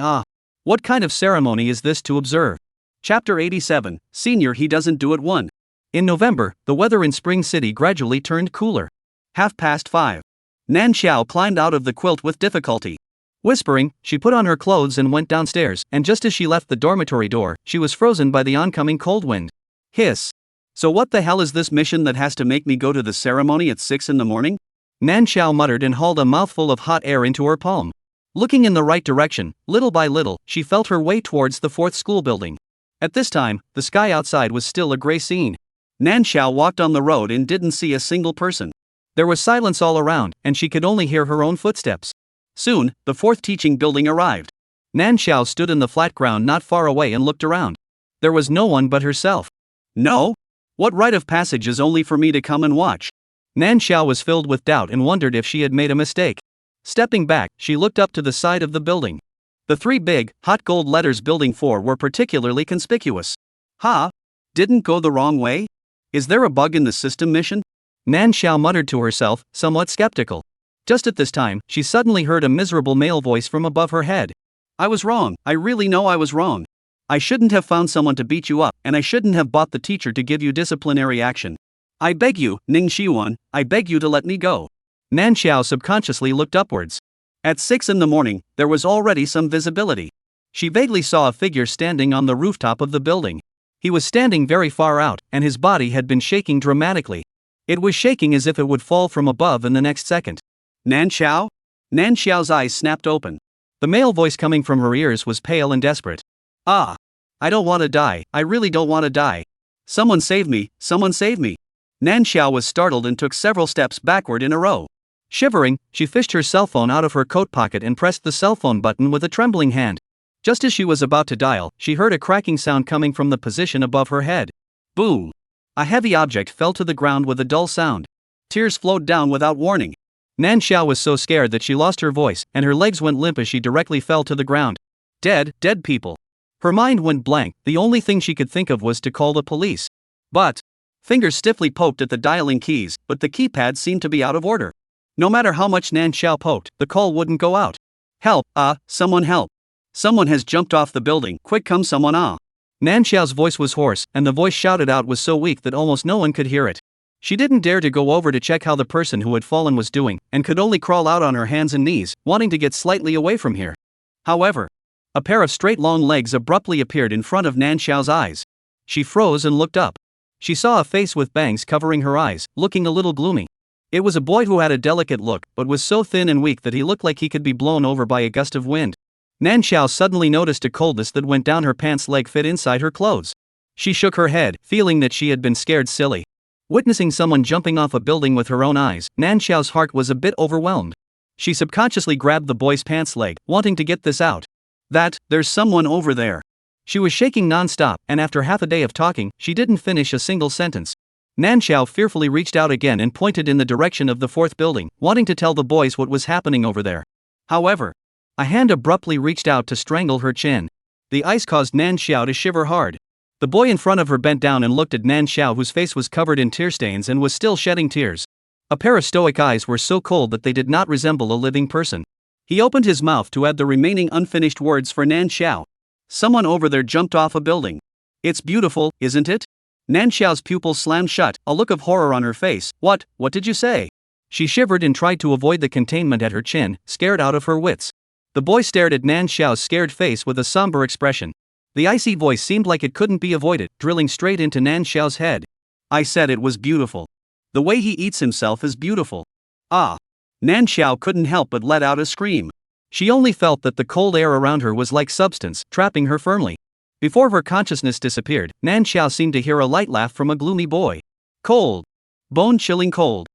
[SPEAKER 1] What kind of ceremony is this to observe? Chapter 87, Senior He Doesn't Do It 1. In November, the weather in Spring City gradually turned cooler. 5:30. Nan Xiao climbed out of the quilt with difficulty. Whispering, she put on her clothes and went downstairs, and just as she left the dormitory door, she was frozen by the oncoming cold wind. Hiss. So what the hell is this mission that has to make me go to the ceremony at 6 in the morning? Nan Xiao muttered and hauled a mouthful of hot air into her palm. Looking in the right direction, little by little, she felt her way towards the fourth school building. At this time, the sky outside was still a gray scene. Nan Xiao walked on the road and didn't see a single person. There was silence all around, and she could only hear her own footsteps. Soon, the fourth teaching building arrived. Nan Xiao stood in the flat ground not far away and looked around. There was no one but herself. No? What rite of passage is only for me to come and watch? Nan Xiao was filled with doubt and wondered if she had made a mistake. Stepping back, she looked up to the side of the building. The three big, hot gold letters Building 4 were particularly conspicuous. Didn't go the wrong way? Is there a bug in the system mission? Nan Xiao muttered to herself, somewhat skeptical. Just at this time, she suddenly heard a miserable male voice from above her head. I was wrong, I really know I was wrong. I shouldn't have found someone to beat you up, and I shouldn't have bought the teacher to give you disciplinary action. I beg you, Ning Xiwan, I beg you to let me go. Nan Xiao subconsciously looked upwards. At 6 in the morning, there was already some visibility. She vaguely saw a figure standing on the rooftop of the building. He was standing very far out, and his body had been shaking dramatically. It was shaking as if it would fall from above in the next second. Nan Xiao? Nan Xiao's eyes snapped open. The male voice coming from her ears was pale and desperate. I don't want to die, I really don't want to die. Someone save me, someone save me. Nan Xiao was startled and took several steps backward in a row. Shivering, she fished her cell phone out of her coat pocket and pressed the cell phone button with a trembling hand. Just as she was about to dial, she heard a cracking sound coming from the position above her head. Boom! A heavy object fell to the ground with a dull sound. Tears flowed down without warning. Nan Xiao was so scared that she lost her voice, and her legs went limp as she directly fell to the ground. Dead people. Her mind went blank, the only thing she could think of was to call the police. But fingers stiffly poked at the dialing keys, but the keypad seemed to be out of order. No matter how much Nan Xiao poked, the call wouldn't go out. Help, someone help. Someone has jumped off the building, quick come someone Nan Xiao's voice was hoarse, and the voice shouted out was so weak that almost no one could hear it. She didn't dare to go over to check how the person who had fallen was doing, and could only crawl out on her hands and knees, wanting to get slightly away from here. However, a pair of straight long legs abruptly appeared in front of Nan Xiao's eyes. She froze and looked up. She saw a face with bangs covering her eyes, looking a little gloomy. It was a boy who had a delicate look, but was so thin and weak that he looked like he could be blown over by a gust of wind. Nan Xiao suddenly noticed a coldness that went down her pants leg fit inside her clothes. She shook her head, feeling that she had been scared silly. Witnessing someone jumping off a building with her own eyes, Nan Xiao's heart was a bit overwhelmed. She subconsciously grabbed the boy's pants leg, wanting to get this out. There's someone over there. She was shaking non-stop, and after half a day of talking, she didn't finish a single sentence. Nan Xiao fearfully reached out again and pointed in the direction of the fourth building, wanting to tell the boys what was happening over there. However, a hand abruptly reached out to strangle her chin. The ice caused Nan Xiao to shiver hard. The boy in front of her bent down and looked at Nan Xiao, whose face was covered in tear stains and was still shedding tears. A pair of stoic eyes were so cold that they did not resemble a living person. He opened his mouth to add the remaining unfinished words for Nan Xiao. Someone over there jumped off a building. It's beautiful, isn't it? Nan Xiao's pupils slammed shut, a look of horror on her face. What did you say? She shivered and tried to avoid the containment at her chin, scared out of her wits. The boy stared at Nan Xiao's scared face with a somber expression. The icy voice seemed like it couldn't be avoided, drilling straight into Nan Xiao's head. I said it was beautiful. The way he eats himself is beautiful. Nan Xiao couldn't help but let out a scream. She only felt that the cold air around her was like substance, trapping her firmly. Before her consciousness disappeared, Nan Xiao seemed to hear a light laugh from a gloomy boy. Cold. Bone-chilling cold.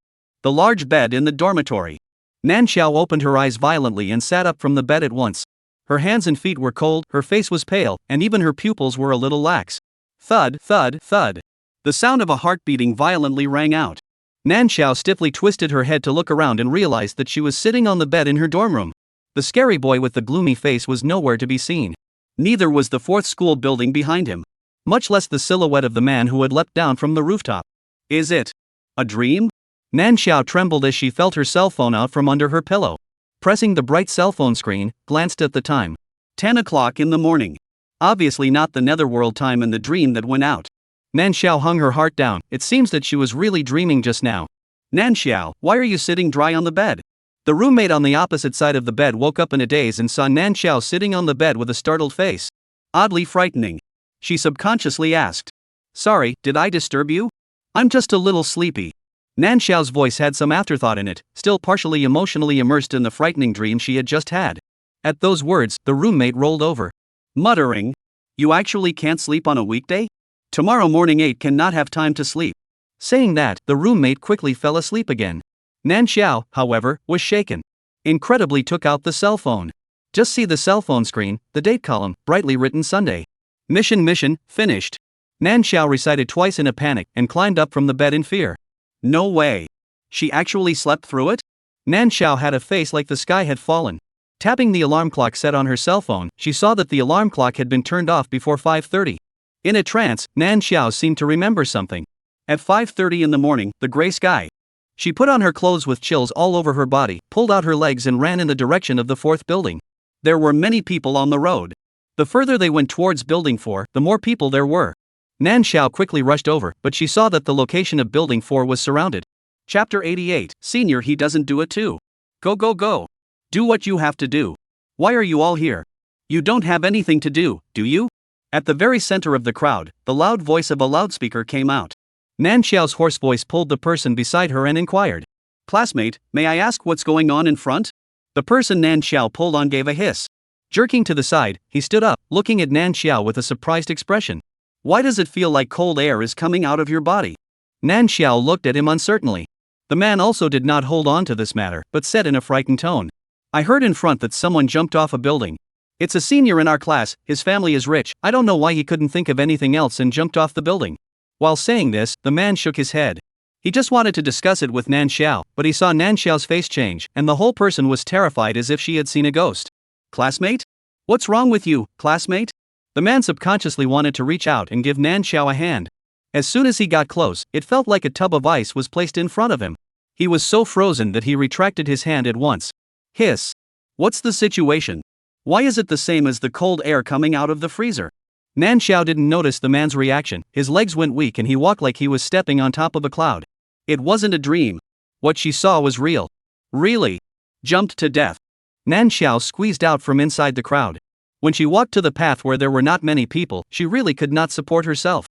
[SPEAKER 1] The large bed in the dormitory. Nan Xiao opened her eyes violently and sat up from the bed at once. Her hands and feet were cold, her face was pale, and even her pupils were a little lax. Thud, thud, thud. The sound of a heart beating violently rang out. Nan Xiao stiffly twisted her head to look around and realized that she was sitting on the bed in her dorm room. The scary boy with the gloomy face was nowhere to be seen. Neither was the fourth school building behind him. Much less the silhouette of the man who had leapt down from the rooftop. Is it a dream? Nan Xiao trembled as she felt her cell phone out from under her pillow. Pressing the bright cell phone screen, glanced at the time. 10 o'clock in the morning. Obviously not the netherworld time in the dream that went out. Nan Xiao hung her heart down. It seems that she was really dreaming just now. Nan Xiao, why are you sitting dry on the bed? The roommate on the opposite side of the bed woke up in a daze and saw Nan Xiao sitting on the bed with a startled face. Oddly frightening. She subconsciously asked. Sorry, did I disturb you? I'm just a little sleepy. Nan Xiao's voice had some afterthought in it, still partially emotionally immersed in the frightening dream she had just had. At those words, the roommate rolled over. Muttering, you actually can't sleep on a weekday? Tomorrow morning 8 cannot have time to sleep. Saying that, the roommate quickly fell asleep again. Nan Xiao, however, was shaken. Incredibly took out the cell phone. Just see the cell phone screen, the date column, brightly written Sunday. Mission, finished. Nan Xiao recited twice in a panic and climbed up from the bed in fear. No way. She actually slept through it? Nan Xiao had a face like the sky had fallen. Tapping the alarm clock set on her cell phone, she saw that the alarm clock had been turned off before 5:30. In a trance, Nan Xiao seemed to remember something. At 5:30 in the morning, the gray sky. She put on her clothes with chills all over her body, pulled out her legs and ran in the direction of the 4th building. There were many people on the road. The further they went towards building 4, the more people there were. Nan Xiao quickly rushed over, but she saw that the location of building 4 was surrounded. Chapter 88, Senior, he doesn't do it too. Go. Do what you have to do. Why are you all here? You don't have anything to do, do you? At the very center of the crowd, the loud voice of a loudspeaker came out. Nan Xiao's hoarse voice pulled the person beside her and inquired. Classmate, may I ask what's going on in front? The person Nan Xiao pulled on gave a hiss. Jerking to the side, he stood up, looking at Nan Xiao with a surprised expression. Why does it feel like cold air is coming out of your body? Nan Xiao looked at him uncertainly. The man also did not hold on to this matter, but said in a frightened tone. I heard in front that someone jumped off a building. It's a senior in our class, his family is rich, I don't know why he couldn't think of anything else and jumped off the building. While saying this, the man shook his head. He just wanted to discuss it with Nan Xiao, but he saw Nan Xiao's face change, and the whole person was terrified as if she had seen a ghost. Classmate? What's wrong with you, classmate? The man subconsciously wanted to reach out and give Nan Xiao a hand. As soon as he got close, it felt like a tub of ice was placed in front of him. He was so frozen that he retracted his hand at once. Hiss. What's the situation? Why is it the same as the cold air coming out of the freezer? Nan Xiao didn't notice the man's reaction. His legs went weak and he walked like he was stepping on top of a cloud. It wasn't a dream. What she saw was real. Really? Jumped to death. Nan Xiao squeezed out from inside the crowd. When she walked to the path where there were not many people, she really could not support herself.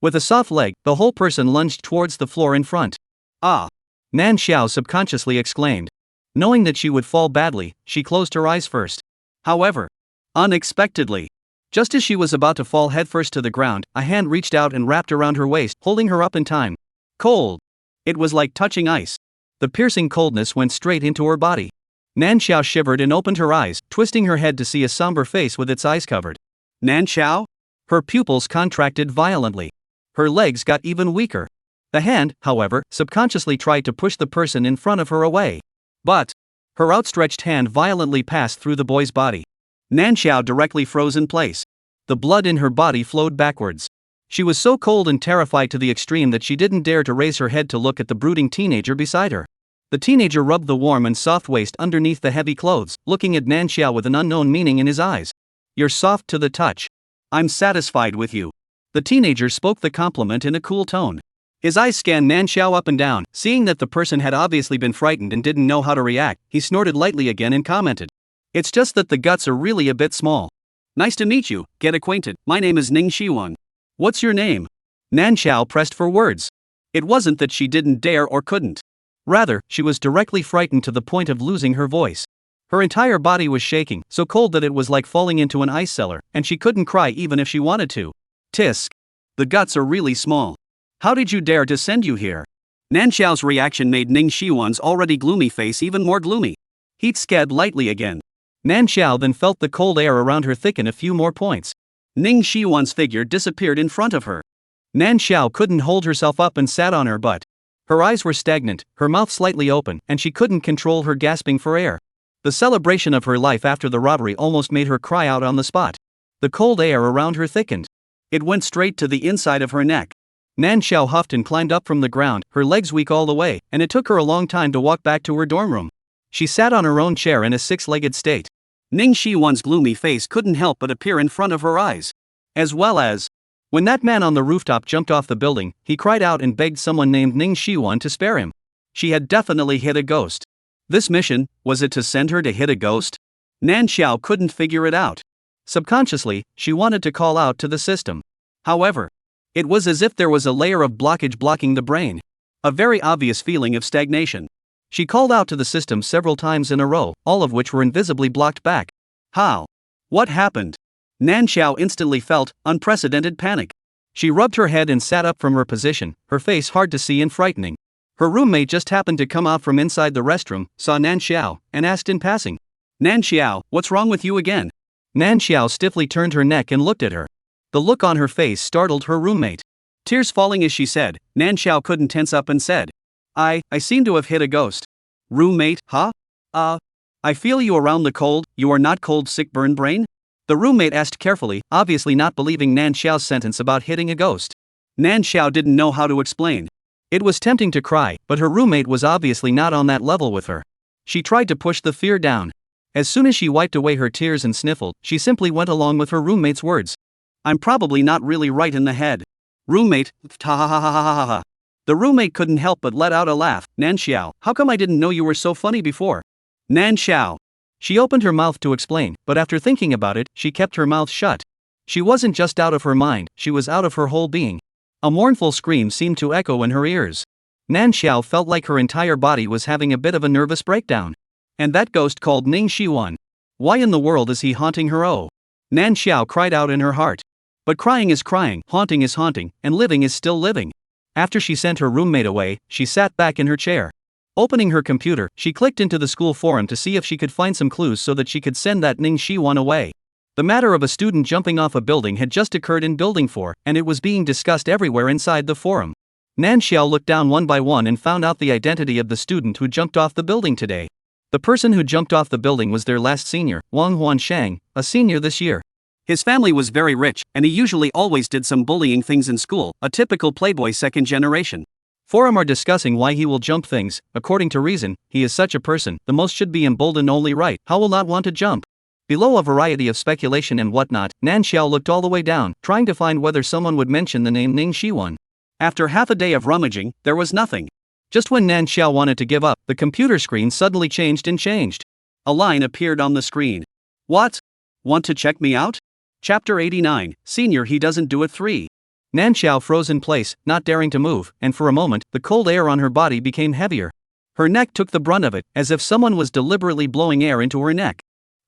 [SPEAKER 1] With a soft leg, the whole person lunged towards the floor in front. Ah! Nan Xiao subconsciously exclaimed. Knowing that she would fall badly, she closed her eyes first. However, unexpectedly, just as she was about to fall headfirst to the ground, a hand reached out and wrapped around her waist, holding her up in time. Cold. It was like touching ice. The piercing coldness went straight into her body. Nan Xiao shivered and opened her eyes, twisting her head to see a somber face with its eyes covered. Nan Xiao? Her pupils contracted violently. Her legs got even weaker. The hand, however, subconsciously tried to push the person in front of her away. But her outstretched hand violently passed through the boy's body. Nan Xiao directly froze in place. The blood in her body flowed backwards. She was so cold and terrified to the extreme that she didn't dare to raise her head to look at the brooding teenager beside her. The teenager rubbed the warm and soft waist underneath the heavy clothes, looking at Nan Xiao with an unknown meaning in his eyes. You're soft to the touch. I'm satisfied with you. The teenager spoke the compliment in a cool tone. His eyes scanned Nan Xiao up and down. Seeing that the person had obviously been frightened and didn't know how to react, he snorted lightly again and commented. It's just that the guts are really a bit small. Nice to meet you, get acquainted, my name is Ning Shiwan. What's your name? Nan Xiao pressed for words. It wasn't that she didn't dare or couldn't. Rather, she was directly frightened to the point of losing her voice. Her entire body was shaking, so cold that it was like falling into an ice cellar, and she couldn't cry even if she wanted to. Tisk. The guts are really small. How did you dare to send you here? Nan Xiao's reaction made Ning Shiwan's already gloomy face even more gloomy. He sked lightly again. Nan Xiao then felt the cold air around her thicken a few more points. Ning Shiwan's figure disappeared in front of her. Nan Xiao couldn't hold herself up and sat on her butt. Her eyes were stagnant, her mouth slightly open, and she couldn't control her gasping for air. The celebration of her life after the robbery almost made her cry out on the spot. The cold air around her thickened. It went straight to the inside of her neck. Nan Xiao huffed and climbed up from the ground, her legs weak all the way, and it took her a long time to walk back to her dorm room. She sat on her own chair in a six-legged state. Ning Shiwan's gloomy face couldn't help but appear in front of her eyes. As well as, when that man on the rooftop jumped off the building, he cried out and begged someone named Ning Shiwan to spare him. She had definitely hit a ghost. This mission, was it to send her to hit a ghost? Nan Xiao couldn't figure it out. Subconsciously, she wanted to call out to the system. However, it was as if there was a layer of blockage blocking the brain. A very obvious feeling of stagnation. She called out to the system several times in a row, all of which were invisibly blocked back. How? What happened? Nan Xiao instantly felt unprecedented panic. She rubbed her head and sat up from her position, her face hard to see and frightening. Her roommate just happened to come out from inside the restroom, saw Nan Xiao, and asked in passing, "Nan Xiao, what's wrong with you again?" Nan Xiao stiffly turned her neck and looked at her. The look on her face startled her roommate. Tears falling as she said, Nan Xiao couldn't tense up and said, I seem to have hit a ghost. Roommate, huh? I feel you around the cold, you are not cold sick burn brain? The roommate asked carefully, obviously not believing Nan Xiao's sentence about hitting a ghost. Nan Xiao didn't know how to explain. It was tempting to cry, but her roommate was obviously not on that level with her. She tried to push the fear down. As soon as she wiped away her tears and sniffled, she simply went along with her roommate's words. I'm probably not really right in the head. Roommate, ha ha ha ha ha ha ha. The roommate couldn't help but let out a laugh. Nan Xiao, how come I didn't know you were so funny before? Nan Xiao. She opened her mouth to explain, but after thinking about it, she kept her mouth shut. She wasn't just out of her mind, she was out of her whole being. A mournful scream seemed to echo in her ears. Nan Xiao felt like her entire body was having a bit of a nervous breakdown. And that ghost called Ning Shiwan. Why in the world is he haunting her? Oh? Nan Xiao cried out in her heart. But crying is crying, haunting is haunting, and living is still living. After she sent her roommate away, she sat back in her chair. Opening her computer, she clicked into the school forum to see if she could find some clues so that she could send that Ning Shiwan away. The matter of a student jumping off a building had just occurred in Building 4, and it was being discussed everywhere inside the forum. Nan Xiao looked down one by one and found out the identity of the student who jumped off the building today. The person who jumped off the building was their last senior, Wang Huanshang, a senior this year. His family was very rich, and he usually always did some bullying things in school, a typical playboy second generation. Forum are discussing why he will jump things. According to reason, he is such a person, the most should be emboldened only right, how will not want to jump? Below a variety of speculation and whatnot, Nan Xiao looked all the way down, trying to find whether someone would mention the name Ning Shiwan. After half a day of rummaging, there was nothing. Just when Nan Xiao wanted to give up, the computer screen suddenly changed. A line appeared on the screen. What? Want to check me out? Chapter 89, Senior He Doesn't Do It 3. Nan Xiao froze in place, not daring to move, and for a moment, the cold air on her body became heavier. Her neck took the brunt of it, as if someone was deliberately blowing air into her neck.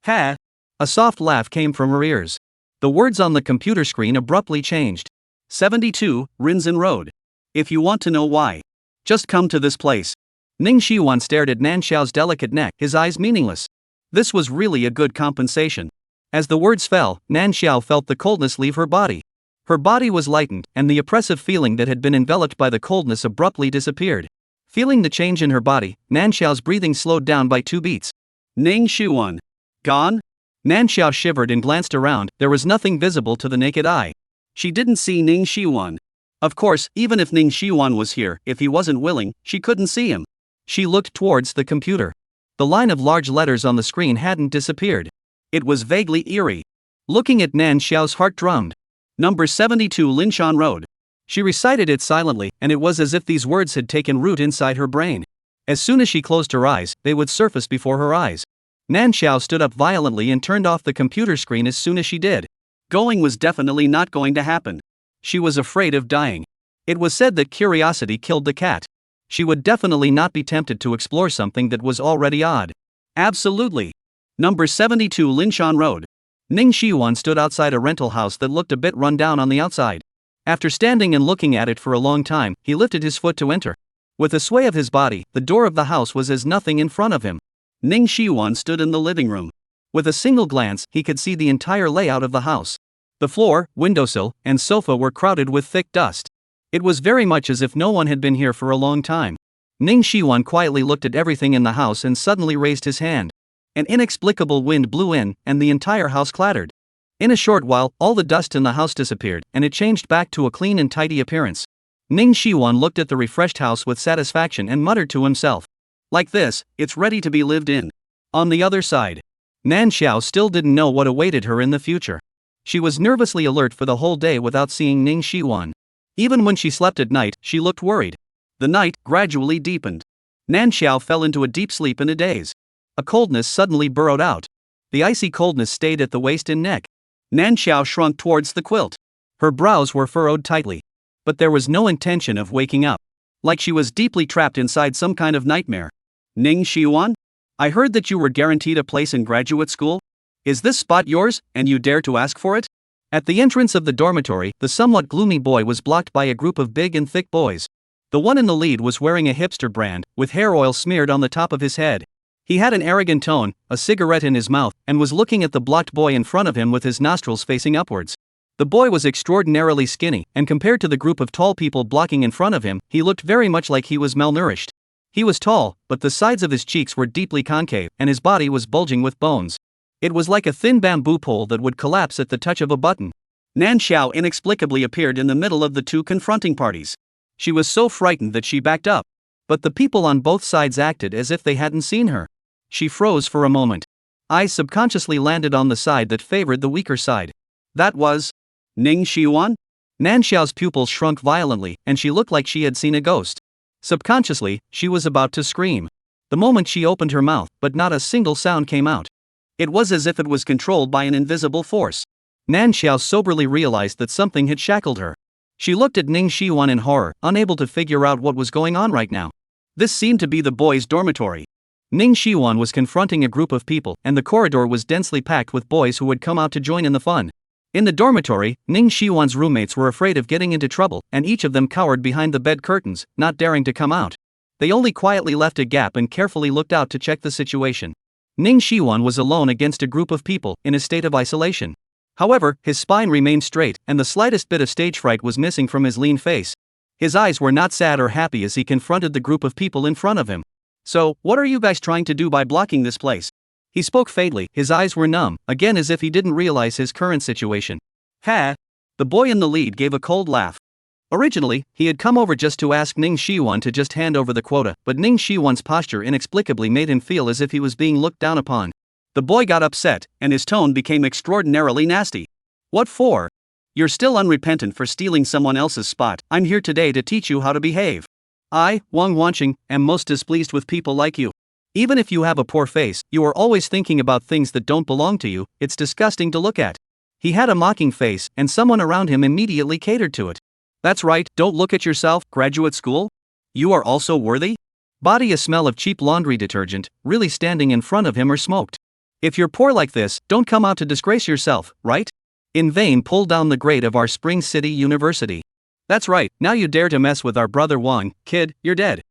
[SPEAKER 1] Ha! A soft laugh came from her ears. The words on the computer screen abruptly changed. 72, Rinzan Road. If you want to know why, just come to this place. Ning Shiwan stared at Nan Xiao's delicate neck, his eyes meaningless. This was really a good compensation. As the words fell, Nan Xiao felt the coldness leave her body. Her body was lightened, and the oppressive feeling that had been enveloped by the coldness abruptly disappeared. Feeling the change in her body, Nan Xiao's breathing slowed down by 2 beats. Ning Shiwan. Gone? Nan Xiao shivered and glanced around. There was nothing visible to the naked eye. She didn't see Ning Shiwan. Of course, even if Ning Shiwan was here, if he wasn't willing, she couldn't see him. She looked towards the computer. The line of large letters on the screen hadn't disappeared. It was vaguely eerie. Looking at Nan Xiao's heart drummed. Number 72 Linshan Road. She recited it silently, and it was as if these words had taken root inside her brain. As soon as she closed her eyes, they would surface before her eyes. Nan Xiao stood up violently and turned off the computer screen as soon as she did. Going was definitely not going to happen. She was afraid of dying. It was said that curiosity killed the cat. She would definitely not be tempted to explore something that was already odd. Absolutely. Number 72 Linshan Road. Ning Shiwan stood outside a rental house that looked a bit run down on the outside. After standing and looking at it for a long time, he lifted his foot to enter. With a sway of his body, the door of the house was as nothing in front of him. Ning Shiwan stood in the living room. With a single glance, he could see the entire layout of the house. The floor, windowsill, and sofa were crowded with thick dust. It was very much as if no one had been here for a long time. Ning Shiwan quietly looked at everything in the house and suddenly raised his hand. An inexplicable wind blew in, and the entire house clattered. In a short while, all the dust in the house disappeared, and it changed back to a clean and tidy appearance. Ning Shiwan looked at the refreshed house with satisfaction and muttered to himself. Like this, it's ready to be lived in. On the other side, Nan Xiao still didn't know what awaited her in the future. She was nervously alert for the whole day without seeing Ning Shiwan. Even when she slept at night, she looked worried. The night gradually deepened. Nan Xiao fell into a deep sleep in a daze. A coldness suddenly burrowed out. The icy coldness stayed at the waist and neck. Nan Xiao shrunk towards the quilt. Her brows were furrowed tightly. But there was no intention of waking up. Like she was deeply trapped inside some kind of nightmare. Ning Shiwan? I heard that you were guaranteed a place in graduate school? Is this spot yours, and you dare to ask for it? At the entrance of the dormitory, the somewhat gloomy boy was blocked by a group of big and thick boys. The one in the lead was wearing a hipster brand, with hair oil smeared on the top of his head. He had an arrogant tone, a cigarette in his mouth, and was looking at the blocked boy in front of him with his nostrils facing upwards. The boy was extraordinarily skinny, and compared to the group of tall people blocking in front of him, he looked very much like he was malnourished. He was tall, but the sides of his cheeks were deeply concave, and his body was bulging with bones. It was like a thin bamboo pole that would collapse at the touch of a button. Nan Xiao inexplicably appeared in the middle of the two confronting parties. She was so frightened that she backed up. But the people on both sides acted as if they hadn't seen her. She froze for a moment. Eyes subconsciously landed on the side that favored the weaker side. That was Ning Shiwan? Nan Xiao's pupils shrunk violently, and she looked like she had seen a ghost. Subconsciously, she was about to scream. The moment she opened her mouth, but not a single sound came out. It was as if it was controlled by an invisible force. Nan Xiao soberly realized that something had shackled her. She looked at Ning Shiwan in horror, unable to figure out what was going on right now. This seemed to be the boys' dormitory. Ning Shiwan was confronting a group of people, and the corridor was densely packed with boys who had come out to join in the fun. In the dormitory, Ning Shiwan's roommates were afraid of getting into trouble, and each of them cowered behind the bed curtains, not daring to come out. They only quietly left a gap and carefully looked out to check the situation. Ning Shiwan was alone against a group of people, in a state of isolation. However, his spine remained straight, and the slightest bit of stage fright was missing from his lean face. His eyes were not sad or happy as he confronted the group of people in front of him. So, what are you guys trying to do by blocking this place? He spoke faintly, his eyes were numb, again as if he didn't realize his current situation. Ha! The boy in the lead gave a cold laugh. Originally, he had come over just to ask Ning Shiwan to just hand over the quota, but Ning Shiwan's posture inexplicably made him feel as if he was being looked down upon. The boy got upset, and his tone became extraordinarily nasty. What for? You're still unrepentant for stealing someone else's spot. I'm here today to teach you how to behave. I, Wang Wanqing, am most displeased with people like you. Even if you have a poor face, you are always thinking about things that don't belong to you. It's disgusting to look at. He had a mocking face, and someone around him immediately catered to it. That's right, don't look at yourself, graduate school. You are also worthy? Body a smell of cheap laundry detergent, really standing in front of him or smoked. If you're poor like this, don't come out to disgrace yourself, right? In vain pull down the grade of our Spring City University. That's right, now you dare to mess with our brother Wang, kid, you're dead.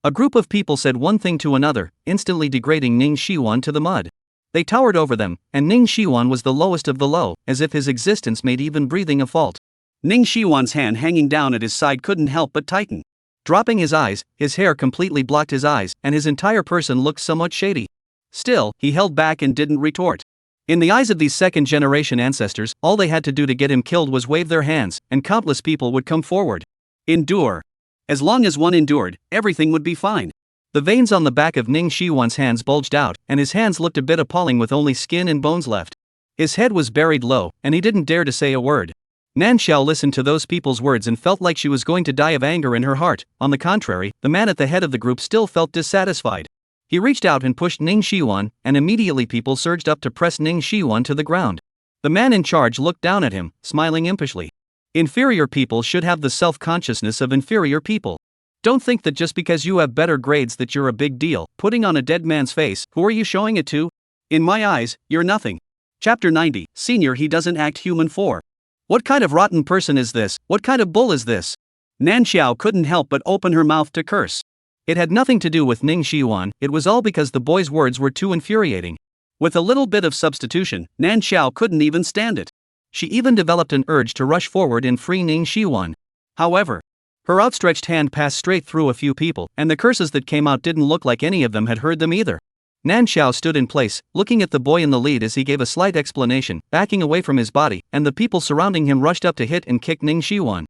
[SPEAKER 1] A group of people said one thing to another, instantly degrading Ning Shiwan to the mud. They towered over them, and Ning Shiwan was the lowest of the low, as if his existence made even breathing a fault. Ning Shiwan's hand hanging down at his side couldn't help but tighten. Dropping his eyes, his hair completely blocked his eyes, and his entire person looked somewhat shady. Still, he held back and didn't retort. In the eyes of these second-generation ancestors, all they had to do to get him killed was wave their hands, and countless people would come forward. Endure. As long as one endured, everything would be fine. The veins on the back of Ning Shiwan's hands bulged out, and his hands looked a bit appalling with only skin and bones left. His head was buried low, and he didn't dare to say a word. Nan Xiao listened to those people's words and felt like she was going to die of anger in her heart. On the contrary, the man at the head of the group still felt dissatisfied. He reached out and pushed Ning Shiwan, and immediately people surged up to press Ning Shiwan to the ground. The man in charge looked down at him, smiling impishly. Inferior people should have the self-consciousness of inferior people. Don't think that just because you have better grades that you're a big deal, putting on a dead man's face. Who are you showing it to? In my eyes, you're nothing. Chapter 90, Senior He Doesn't Act Human 4. What kind of rotten person is this? What kind of bull is this? Nan Xiao couldn't help but open her mouth to curse. It had nothing to do with Ning Shiwan, it was all because the boy's words were too infuriating. With a little bit of substitution, Nan Xiao couldn't even stand it. She even developed an urge to rush forward and free Ning Shiwan. However, her outstretched hand passed straight through a few people, and the curses that came out didn't look like any of them had heard them either. Nan Xiao stood in place, looking at the boy in the lead as he gave a slight explanation, backing away from his body, and the people surrounding him rushed up to hit and kick Ning Shiwan.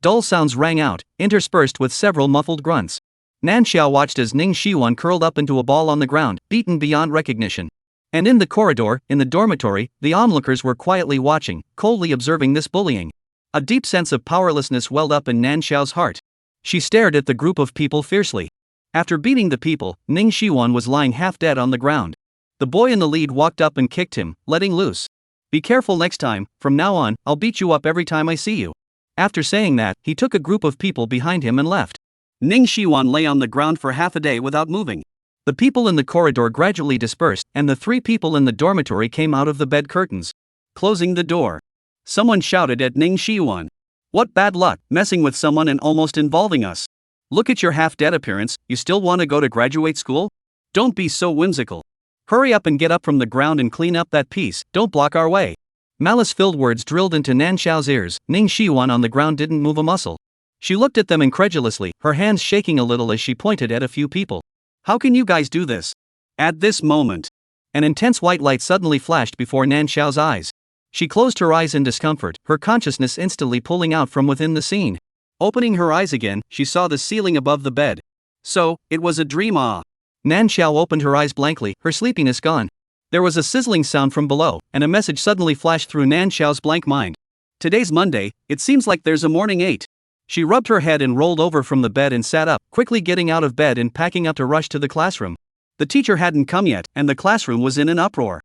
[SPEAKER 1] Dull sounds rang out, interspersed with several muffled grunts. Nan Xiao watched as Ning Shiwan curled up into a ball on the ground, beaten beyond recognition. And in the corridor, in the dormitory, the onlookers were quietly watching, coldly observing this bullying. A deep sense of powerlessness welled up in Nan Xiao's heart. She stared at the group of people fiercely. After beating the people, Ning Shiwan was lying half dead on the ground. The boy in the lead walked up and kicked him, letting loose. Be careful next time, from now on, I'll beat you up every time I see you. After saying that, he took a group of people behind him and left. Ning Shiwan lay on the ground for half a day without moving. The people in the corridor gradually dispersed, and the 3 people in the dormitory came out of the bed curtains. Closing the door, someone shouted at Ning Shiwan. What bad luck, messing with someone and almost involving us. Look at your half-dead appearance, you still want to go to graduate school? Don't be so whimsical. Hurry up and get up from the ground and clean up that piece, don't block our way. Malice-filled words drilled into Nan Xiao's ears. Ning Shiwan on the ground didn't move a muscle. She looked at them incredulously, her hands shaking a little as she pointed at a few people. How can you guys do this? At this moment, an intense white light suddenly flashed before Nan Xiao's eyes. She closed her eyes in discomfort, her consciousness instantly pulling out from within the scene. Opening her eyes again, she saw the ceiling above the bed. So, it was a dream. Nan Xiao opened her eyes blankly, her sleepiness gone. There was a sizzling sound from below, and a message suddenly flashed through Nan Xiao's blank mind. Today's Monday, it seems like there's a morning 8. She rubbed her head and rolled over from the bed and sat up, quickly getting out of bed and packing up to rush to the classroom. The teacher hadn't come yet, and the classroom was in an uproar.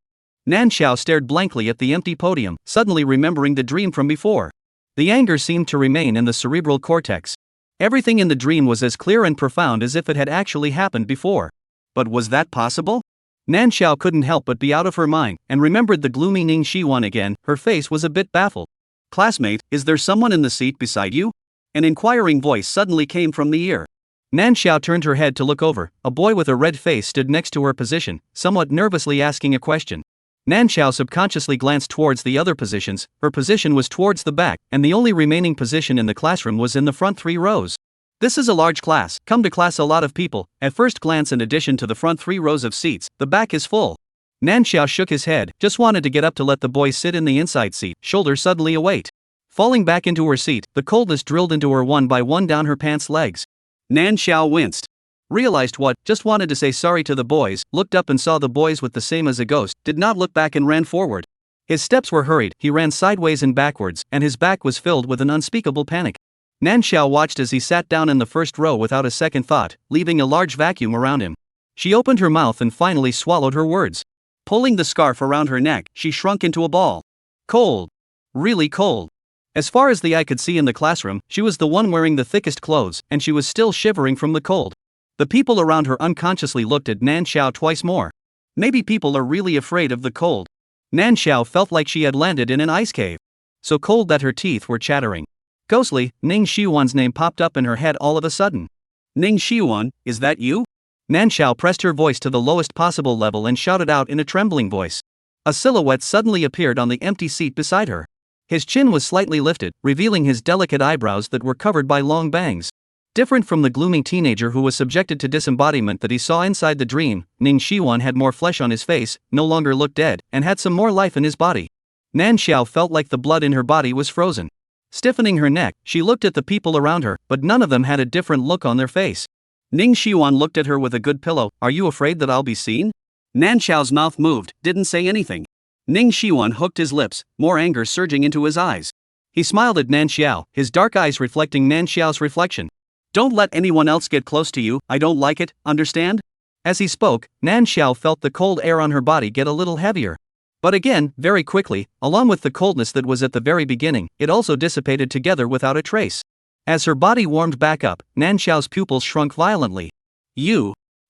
[SPEAKER 1] Nan Xiao stared blankly at the empty podium, suddenly remembering the dream from before. The anger seemed to remain in the cerebral cortex. Everything in the dream was as clear and profound as if it had actually happened before. But was that possible? Nan Xiao couldn't help but be out of her mind, and remembered the gloomy Ning Shiwan again. Her face was a bit baffled. Classmate, is there someone in the seat beside you? An inquiring voice suddenly came from the ear. Nan Xiao turned her head to look over. A boy with a red face stood next to her position, somewhat nervously asking a question. Nan Xiao subconsciously glanced towards the other positions. Her position was towards the back, and the only remaining position in the classroom was in the front 3 rows. This is a large class, come to class a lot of people. At first glance, in addition to the front 3 rows of seats, the back is full. Nan Xiao shook his head, just wanted to get up to let the boy sit in the inside seat, shoulders suddenly await. Falling back into her seat, the coldness drilled into her one by one down her pants legs. Nan Xiao winced. Realized what, just wanted to say sorry to the boys, looked up and saw the boys with the same as a ghost, did not look back and ran forward. His steps were hurried, he ran sideways and backwards, and his back was filled with an unspeakable panic. Nan Xiao watched as he sat down in the first row without a second thought, leaving a large vacuum around him. She opened her mouth and finally swallowed her words. Pulling the scarf around her neck, she shrunk into a ball. Cold. Really cold. As far as the eye could see in the classroom, she was the one wearing the thickest clothes, and she was still shivering from the cold. The people around her unconsciously looked at Nan Xiao twice more. Maybe people are really afraid of the cold. Nan Xiao felt like she had landed in an ice cave. So cold that her teeth were chattering. Ghostly, Ning Shiwan's name popped up in her head all of a sudden. Ning Shiwan, is that you? Nan Xiao pressed her voice to the lowest possible level and shouted out in a trembling voice. A silhouette suddenly appeared on the empty seat beside her. His chin was slightly lifted, revealing his delicate eyebrows that were covered by long bangs. Different from the gloomy teenager who was subjected to disembodiment that he saw inside the dream, Ning Shiwan had more flesh on his face, no longer looked dead, and had some more life in his body. Nan Xiao felt like the blood in her body was frozen. Stiffening her neck, she looked at the people around her, but none of them had a different look on their face. Ning Shiwan looked at her with a good pillow. Are you afraid that I'll be seen? Nan Xiao's mouth moved, didn't say anything. Ning Shiwan hooked his lips, more anger surging into his eyes. He smiled at Nan Xiao, his dark eyes reflecting Nan Xiao's reflection. Don't let anyone else get close to you, I don't like it, understand? As he spoke, Nan Xiao felt the cold air on her body get a little heavier. But again, very quickly, along with the coldness that was at the very beginning, it also dissipated together without a trace. As her body warmed back up, Nan Xiao's pupils shrunk violently.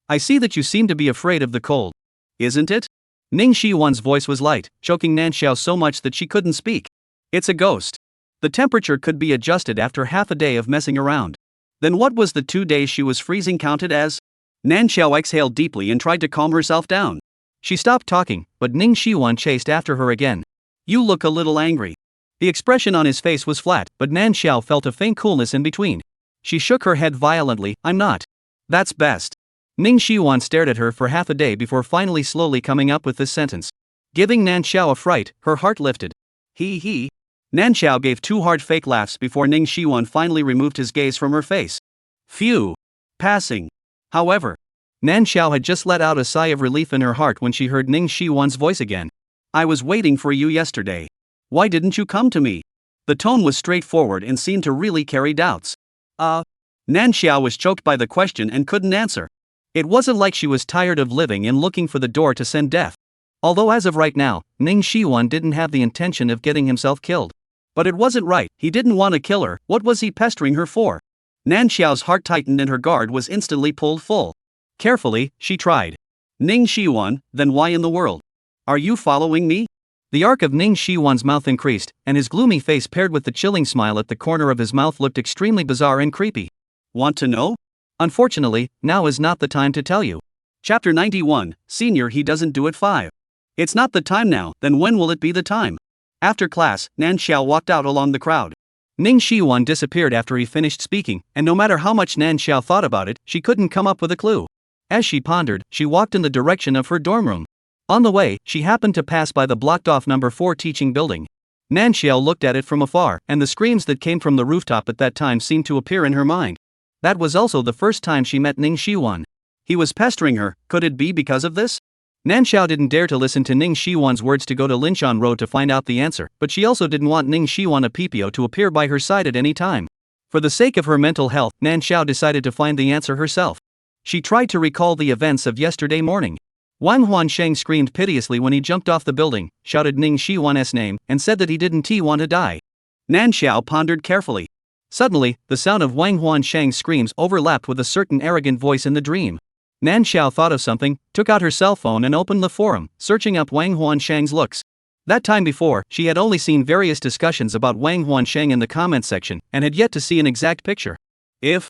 [SPEAKER 1] I see that you seem to be afraid of the cold. Isn't it? Ning Shiwan's voice was light, choking Nan Xiao so much that she couldn't speak. It's a ghost. The temperature could be adjusted after half a day of messing around. Then what was the 2 days she was freezing counted as? Nan Xiao exhaled deeply and tried to calm herself down. She stopped talking, but Ning Shiwan chased after her again. You look a little angry. The expression on his face was flat, but Nan Xiao felt a faint coolness in between. She shook her head violently. I'm not. That's best. Ning Shiwan stared at her for half a day before finally slowly coming up with this sentence. Giving Nan Xiao a fright, her heart lifted. He. Nan Xiao gave two hard fake laughs before Ning Shiwan finally removed his gaze from her face. Phew. Passing. However, Nan Xiao had just let out a sigh of relief in her heart when she heard Ning Shiwan's voice again. I was waiting for you yesterday. Why didn't you come to me? The tone was straightforward and seemed to really carry doubts. Nan Xiao was choked by the question and couldn't answer. It wasn't like she was tired of living and looking for the door to send death. Although as of right now, Ning Shiwan didn't have the intention of getting himself killed. But it wasn't right, he didn't want to kill her, what was he pestering her for? Nan Xiao's heart tightened and her guard was instantly pulled full. Carefully, she tried. Ning Shiwan, then why in the world? Are you following me? The arc of Ning Shiwan's mouth increased, and his gloomy face paired with the chilling smile at the corner of his mouth looked extremely bizarre and creepy. Want to know? Unfortunately, now is not the time to tell you. Chapter 91, Senior he doesn't do it 5. It's not the time now, then when will it be the time? After class, Nan Xiao walked out along the crowd. Ning Shiwan disappeared after he finished speaking, and no matter how much Nan Xiao thought about it, she couldn't come up with a clue. As she pondered, she walked in the direction of her dorm room. On the way, she happened to pass by the blocked-off number 4 teaching building. Nan Xiao looked at it from afar, and the screams that came from the rooftop at that time seemed to appear in her mind. That was also the first time she met Ning Shiwan. He was pestering her, could it be because of this? Nan Xiao didn't dare to listen to Ning Shiwan's words to go to Linshan Road to find out the answer, but she also didn't want Ning Shiwan a PPO to appear by her side at any time. For the sake of her mental health, Nan Xiao decided to find the answer herself. She tried to recall the events of yesterday morning. Wang Huansheng screamed piteously when he jumped off the building, shouted Ning Shiwan's name, and said that he didn't want to die. Nan Xiao pondered carefully. Suddenly, the sound of Wang Huansheng's screams overlapped with a certain arrogant voice in the dream. Nan Xiao thought of something, took out her cell phone and opened the forum, searching up Wang Huansheng's looks. That time before, she had only seen various discussions about Wang Huansheng in the comments section, and had yet to see an exact picture. If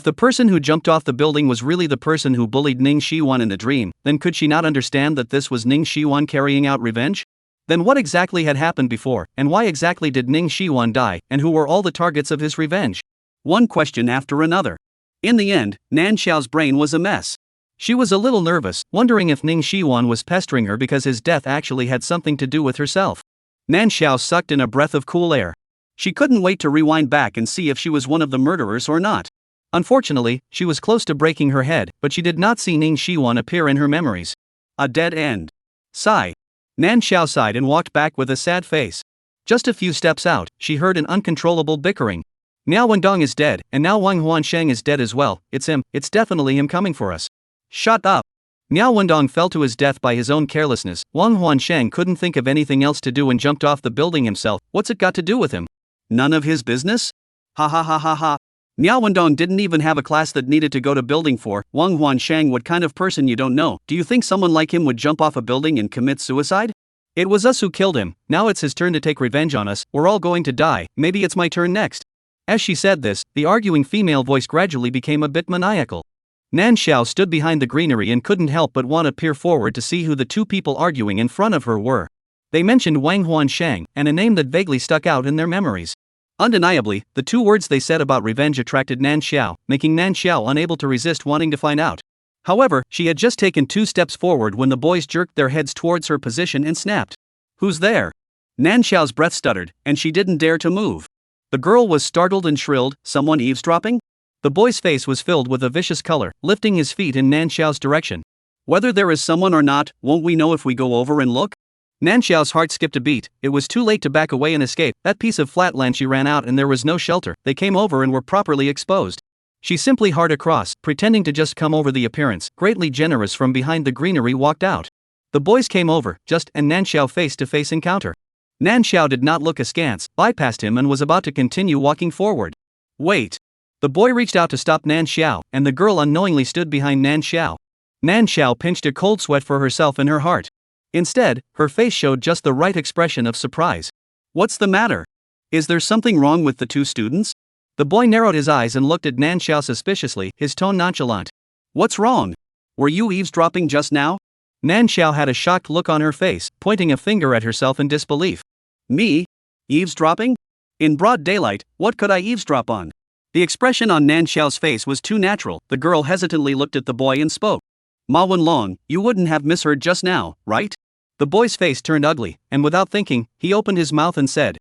[SPEAKER 1] the person who jumped off the building was really the person who bullied Ning Shiwan in the dream, then could she not understand that this was Ning Shiwan carrying out revenge? Then what exactly had happened before, and why exactly did Ning Shiwan die, and who were all the targets of his revenge? One question after another. In the end, Nan Xiao's brain was a mess. She was a little nervous, wondering if Ning Shiwan was pestering her because his death actually had something to do with herself. Nan Xiao sucked in a breath of cool air. She couldn't wait to rewind back and see if she was one of the murderers or not. Unfortunately, she was close to breaking her head, but she did not see Ning Shiwan appear in her memories. A dead end. Sigh. Nan Xiao sighed and walked back with a sad face. Just a few steps out, she heard an uncontrollable bickering. Miao Wendong is dead, and now Wang Huansheng is dead as well. It's him, it's definitely him coming for us. Shut up. Miao Wendong fell to his death by his own carelessness. Wang Huansheng couldn't think of anything else to do and jumped off the building himself. What's it got to do with him? None of his business? Ha ha ha ha ha. Miao Wendong didn't even have a class that needed to go to building for. Wang Huansheng, what kind of person you don't know? Do you think someone like him would jump off a building and commit suicide? It was us who killed him, now it's his turn to take revenge on us, we're all going to die, maybe it's my turn next. As she said this, the arguing female voice gradually became a bit maniacal. Nan Xiao stood behind the greenery and couldn't help but want to peer forward to see who the two people arguing in front of her were. They mentioned Wang Huansheng, and a name that vaguely stuck out in their memories. Undeniably, the two words they said about revenge attracted Nan Xiao, making Nan Xiao unable to resist wanting to find out. However, she had just taken 2 steps forward when the boys jerked their heads towards her position and snapped. Who's there? Nan Xiao's breath stuttered, and she didn't dare to move. The girl was startled and shrilled, someone eavesdropping? The boy's face was filled with a vicious color, lifting his feet in Nan Xiao's direction. Whether there is someone or not, won't we know if we go over and look? Nan Xiao's heart skipped a beat. It was too late to back away and escape. That piece of flatland she ran out and there was no shelter. They came over and were properly exposed. She simply hard across, pretending to just come over the appearance, greatly generous from behind the greenery walked out. The boys came over, just and Nan Xiao face-to-face encounter. Nan Xiao did not look askance, bypassed him and was about to continue walking forward. Wait. The boy reached out to stop Nan Xiao, and the girl unknowingly stood behind Nan Xiao. Nan Xiao pinched a cold sweat for herself in her heart. Instead, her face showed just the right expression of surprise. What's the matter? Is there something wrong with the two students? The boy narrowed his eyes and looked at Nan Xiao suspiciously, his tone nonchalant. What's wrong? Were you eavesdropping just now? Nan Xiao had a shocked look on her face, pointing a finger at herself in disbelief. Me? Eavesdropping? In broad daylight, what could I eavesdrop on? The expression on Nan Xiao's face was too natural. The girl hesitantly looked at the boy and spoke. Ma Wenlong, you wouldn't have misheard just now, right? The boy's face turned ugly, and without thinking, he opened his mouth and said,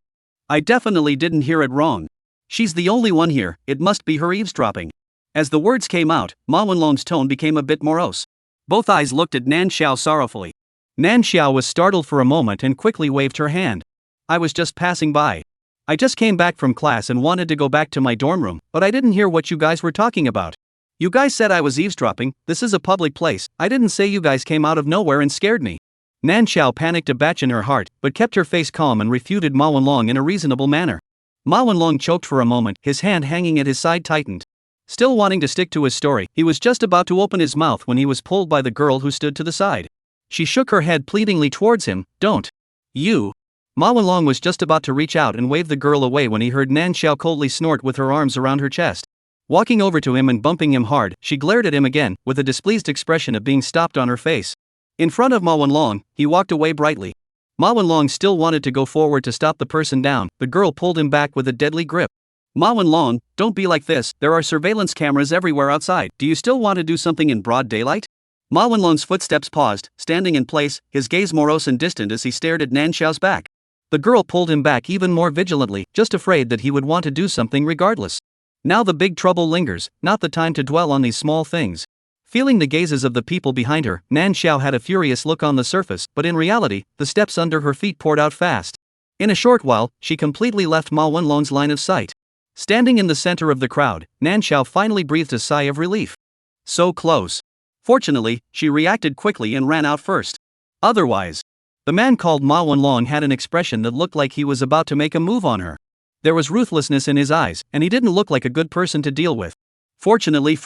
[SPEAKER 1] I definitely didn't hear it wrong. She's the only one here, it must be her eavesdropping. As the words came out, Ma Wenlong's tone became a bit morose. Both eyes looked at Nan Xiao sorrowfully. Nan Xiao was startled for a moment and quickly waved her hand. I was just passing by. I just came back from class and wanted to go back to my dorm room, but I didn't hear what you guys were talking about. You guys said I was eavesdropping, this is a public place, I didn't say you guys came out of nowhere and scared me. Nan Xiao panicked a batch in her heart, but kept her face calm and refuted Ma Wenlong in a reasonable manner. Ma Wenlong choked for a moment, his hand hanging at his side tightened. Still wanting to stick to his story, he was just about to open his mouth when he was pulled by the girl who stood to the side. She shook her head pleadingly towards him. Don't. You. Ma Wenlong was just about to reach out and wave the girl away when he heard Nan Xiao coldly snort with her arms around her chest. Walking over to him and bumping him hard, she glared at him again, with a displeased expression of being stopped on her face. In front of Ma Wenlong, he walked away brightly. Ma Wenlong still wanted to go forward to stop the person down, the girl pulled him back with a deadly grip. Ma Wenlong, don't be like this, there are surveillance cameras everywhere outside, do you still want to do something in broad daylight? Ma Wenlong's footsteps paused, standing in place, his gaze morose and distant as he stared at Nan Xiao's back. The girl pulled him back even more vigilantly, just afraid that he would want to do something regardless. Now the big trouble lingers, not the time to dwell on these small things. Feeling the gazes of the people behind her, Nan Xiao had a furious look on the surface, but in reality, the steps under her feet poured out fast. In a short while, she completely left Ma Wenlong's line of sight. Standing in the center of the crowd, Nan Xiao finally breathed a sigh of relief. So close. Fortunately, she reacted quickly and ran out first. Otherwise, the man called Ma Wenlong had an expression that looked like he was about to make a move on her. There was ruthlessness in his eyes, and he didn't look like a good person to deal with. Fortunately,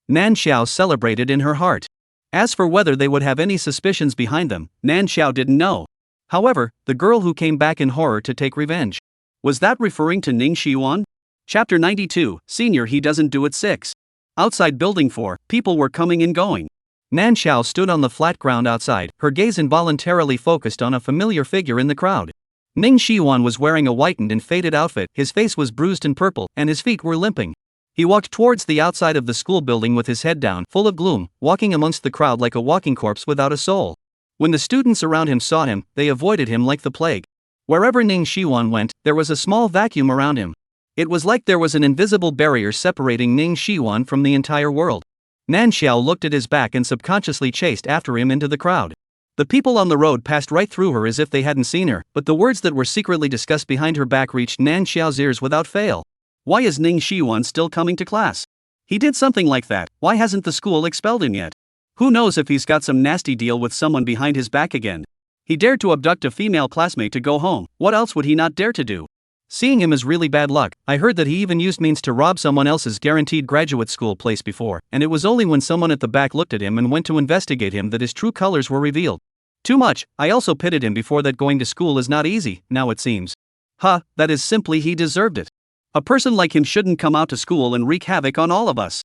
[SPEAKER 1] Nan Xiao celebrated in her heart. As for whether they would have any suspicions behind them, Nan Xiao didn't know. However, the girl who came back in horror to take revenge. Was that referring to Ning Shiyuan? Chapter 92, Senior He Doesn't Do It 6. Outside Building 4, people were coming and going. Nan Xiao stood on the flat ground outside, her gaze involuntarily focused on a familiar figure in the crowd. Ning Shiyuan was wearing a whitened and faded outfit, his face was bruised and purple, and his feet were limping. He walked towards the outside of the school building with his head down, full of gloom, walking amongst the crowd like a walking corpse without a soul. When the students around him saw him, they avoided him like the plague. Wherever Ning Shiyuan went, there was a small vacuum around him. It was like there was an invisible barrier separating Ning Shiyuan from the entire world. Nan Xiao looked at his back and subconsciously chased after him into the crowd. The people on the road passed right through her as if they hadn't seen her, but the words that were secretly discussed behind her back reached Nan Xiao's ears without fail. Why is Ning Shiyuan still coming to class? He did something like that, why hasn't the school expelled him yet? Who knows if he's got some nasty deal with someone behind his back again? He dared to abduct a female classmate to go home, what else would he not dare to do? Seeing him is really bad luck. I heard that he even used means to rob someone else's guaranteed graduate school place before, and it was only when someone at the back looked at him and went to investigate him that his true colors were revealed. Too much, I also pitted him before that going to school is not easy, now it seems. That is simply he deserved it. A person like him shouldn't come out to school and wreak havoc on all of us.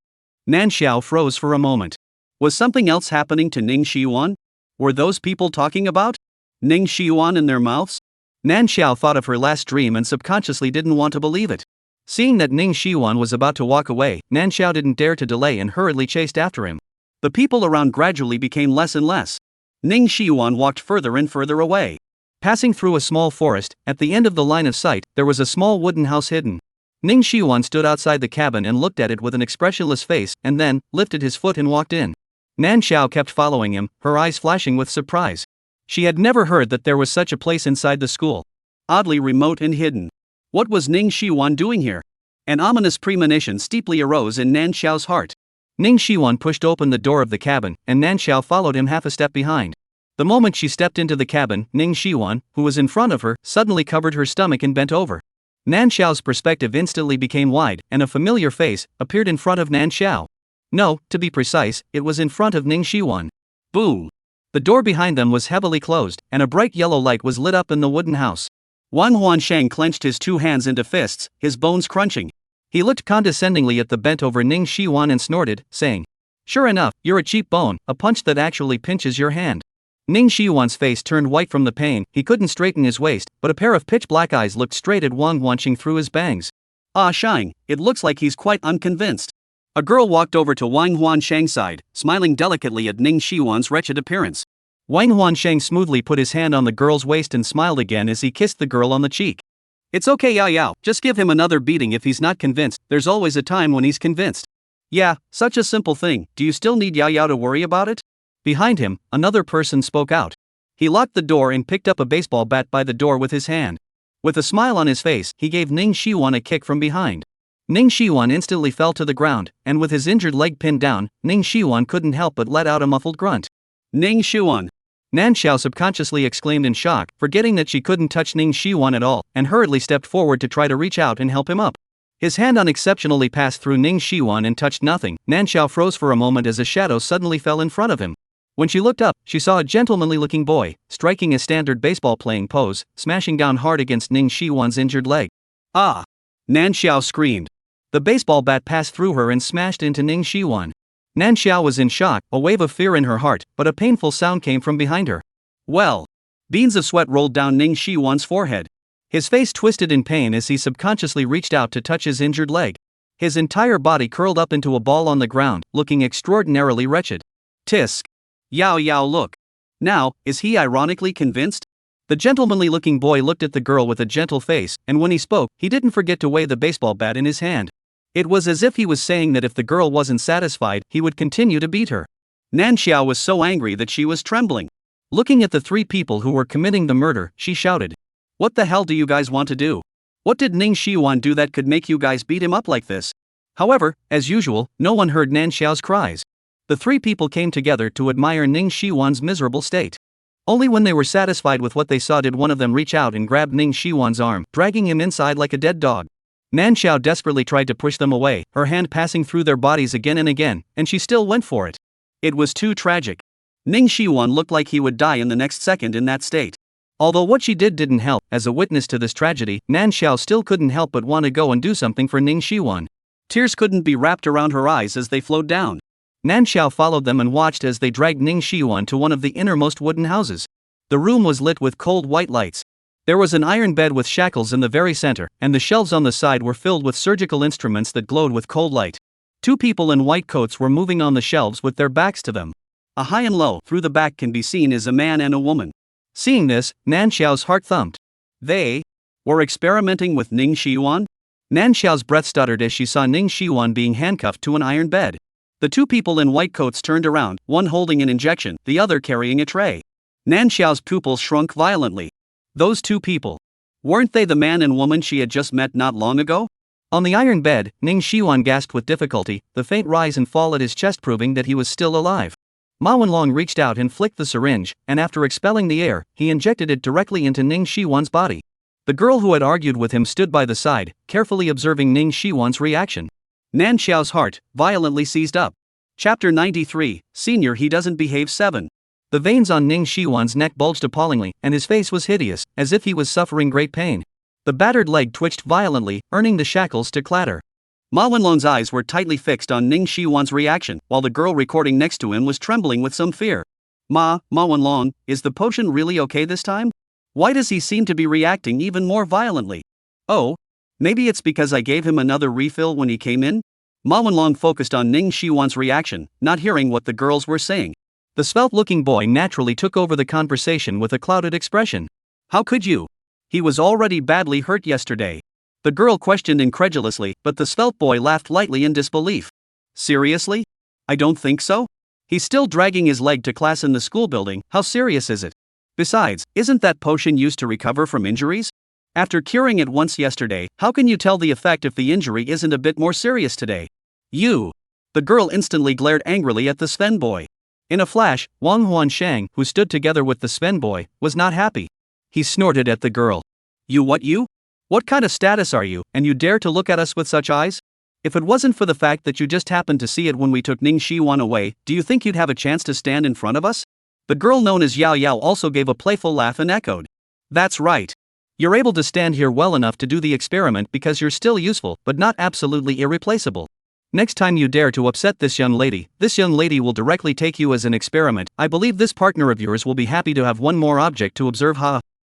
[SPEAKER 1] Nan Xiao froze for a moment. Was something else happening to Ning Shiyuan? Were those people talking about Ning Shiyuan in their mouths? Nan Xiao thought of her last dream and subconsciously didn't want to believe it. Seeing that Ning Shiyuan was about to walk away, Nan Xiao didn't dare to delay and hurriedly chased after him. The people around gradually became less and less. Ning Shiyuan walked further and further away. Passing through a small forest, at the end of the line of sight, there was a small wooden house hidden. Ning Shiyuan stood outside the cabin and looked at it with an expressionless face, and then lifted his foot and walked in. Nan Xiao kept following him, her eyes flashing with surprise. She had never heard that there was such a place inside the school. Oddly remote and hidden. What was Ning Shiyuan doing here? An ominous premonition steeply arose in Nan Xiao's heart. Ning Shiyuan pushed open the door of the cabin, and Nan Xiao followed him half a step behind. The moment she stepped into the cabin, Ning Shiyuan, who was in front of her, suddenly covered her stomach and bent over. Nan Xiao's perspective instantly became wide, and a familiar face appeared in front of Nan Xiao. No, to be precise, it was in front of Ning Shiyuan. Boom! The door behind them was heavily closed, and a bright yellow light was lit up in the wooden house. Wang Huansheng clenched his two hands into fists, his bones crunching. He looked condescendingly at the bent-over Ning Shiyuan and snorted, saying, "Sure enough, you're a cheap bone, a punch that actually pinches your hand." Ning Shiyuan's face turned white from the pain, he couldn't straighten his waist, but a pair of pitch-black eyes looked straight at Wang Huansheng through his bangs. Ah Shang, it looks like he's quite unconvinced. A girl walked over to Wang Huansheng's side, smiling delicately at Ning Shiyuan's wretched appearance. Wang Huansheng smoothly put his hand on the girl's waist and smiled again as he kissed the girl on the cheek. It's okay, Yao Yao, just give him another beating if he's not convinced, there's always a time when he's convinced. Yeah, such a simple thing, do you still need Yao Yao to worry about it? Behind him, another person spoke out. He locked the door and picked up a baseball bat by the door with his hand. With a smile on his face, he gave Ning Shiwan a kick from behind. Ning Shiwan instantly fell to the ground, and with his injured leg pinned down, Ning Shiwan couldn't help but let out a muffled grunt. Ning Shiwan! Nan Xiao subconsciously exclaimed in shock, forgetting that she couldn't touch Ning Shiwan at all, and hurriedly stepped forward to try to reach out and help him up. His hand unexceptionally passed through Ning Shiwan and touched nothing. Nan Xiao froze for a moment as a shadow suddenly fell in front of him. When she looked up, she saw a gentlemanly-looking boy, striking a standard baseball-playing pose, smashing down hard against Ning Shiwan's injured leg. Ah! Nan Xiao screamed. The baseball bat passed through her and smashed into Ning Shiwan. Nan Xiao was in shock, a wave of fear in her heart, but a painful sound came from behind her. Well! Beads of sweat rolled down Ning Shiwan's forehead. His face twisted in pain as he subconsciously reached out to touch his injured leg. His entire body curled up into a ball on the ground, looking extraordinarily wretched. Tisk! Yao Yao, look! Now, is he ironically convinced? The gentlemanly-looking boy looked at the girl with a gentle face, and when he spoke, he didn't forget to weigh the baseball bat in his hand. It was as if he was saying that if the girl wasn't satisfied, he would continue to beat her. Nan Xiao was so angry that she was trembling. Looking at the three people who were committing the murder, she shouted. What the hell do you guys want to do? What did Ning Shiwan do that could make you guys beat him up like this? However, as usual, no one heard Nan Xiao's cries. The three people came together to admire Ning Shiwan's miserable state. Only when they were satisfied with what they saw did one of them reach out and grab Ning Shiwan's arm, dragging him inside like a dead dog. Nan Xiao desperately tried to push them away, her hand passing through their bodies again and again, and she still went for it. It was too tragic. Ning Shiwan looked like he would die in the next second in that state. Although what she did didn't help, as a witness to this tragedy, Nan Xiao still couldn't help but want to go and do something for Ning Shiwan. Tears couldn't be wrapped around her eyes as they flowed down. Nan Xiao followed them and watched as they dragged Ning Shiwan to one of the innermost wooden houses. The room was lit with cold white lights. There was an iron bed with shackles in the very center, and the shelves on the side were filled with surgical instruments that glowed with cold light. Two people in white coats were moving on the shelves with their backs to them. A high and low, through the back can be seen as a man and a woman. Seeing this, Nan Xiao's heart thumped. They were experimenting with Ning Shiwan? Nan Xiao's breath stuttered as she saw Ning Shiwan being handcuffed to an iron bed. The two people in white coats turned around, one holding an injection, the other carrying a tray. Nan Xiao's pupils shrunk violently. Those two people. Weren't they the man and woman she had just met not long ago? On the iron bed, Ning Shiwan gasped with difficulty, the faint rise and fall at his chest proving that he was still alive. Ma Wenlong reached out and flicked the syringe, and after expelling the air, he injected it directly into Ning Shiwan's body. The girl who had argued with him stood by the side, carefully observing Ning Shiwan's reaction. Nan Xiao's heart violently seized up. Chapter 93, Senior He Doesn't Behave 7. The veins on Ning Shiwan's neck bulged appallingly, and his face was hideous, as if he was suffering great pain. The battered leg twitched violently, earning the shackles to clatter. Ma Wenlong's eyes were tightly fixed on Ning Shiwan's reaction, while the girl recording next to him was trembling with some fear. Ma Wenlong, is the potion really okay this time? Why does he seem to be reacting even more violently? Oh, maybe it's because I gave him another refill when he came in? Ma Wenlong focused on Ning Shiwan's reaction, not hearing what the girls were saying. The svelte-looking boy naturally took over the conversation with a clouded expression. How could you? He was already badly hurt yesterday. The girl questioned incredulously, but the svelte boy laughed lightly in disbelief. Seriously? I don't think so. He's still dragging his leg to class in the school building, how serious is it? Besides, isn't that potion used to recover from injuries? After curing it once yesterday, how can you tell the effect if the injury isn't a bit more serious today? You! The girl instantly glared angrily at the Sven boy. In a flash, Wang Huanshang, who stood together with the Sven boy, was not happy. He snorted at the girl. You? What kind of status are you, and you dare to look at us with such eyes? If it wasn't for the fact that you just happened to see it when we took Ning Shiwan away, do you think you'd have a chance to stand in front of us? The girl known as Yao Yao also gave a playful laugh and echoed. That's right. You're able to stand here well enough to do the experiment because you're still useful, but not absolutely irreplaceable. Next time you dare to upset this young lady will directly take you as an experiment. I believe this partner of yours will be happy to have one more object to observe.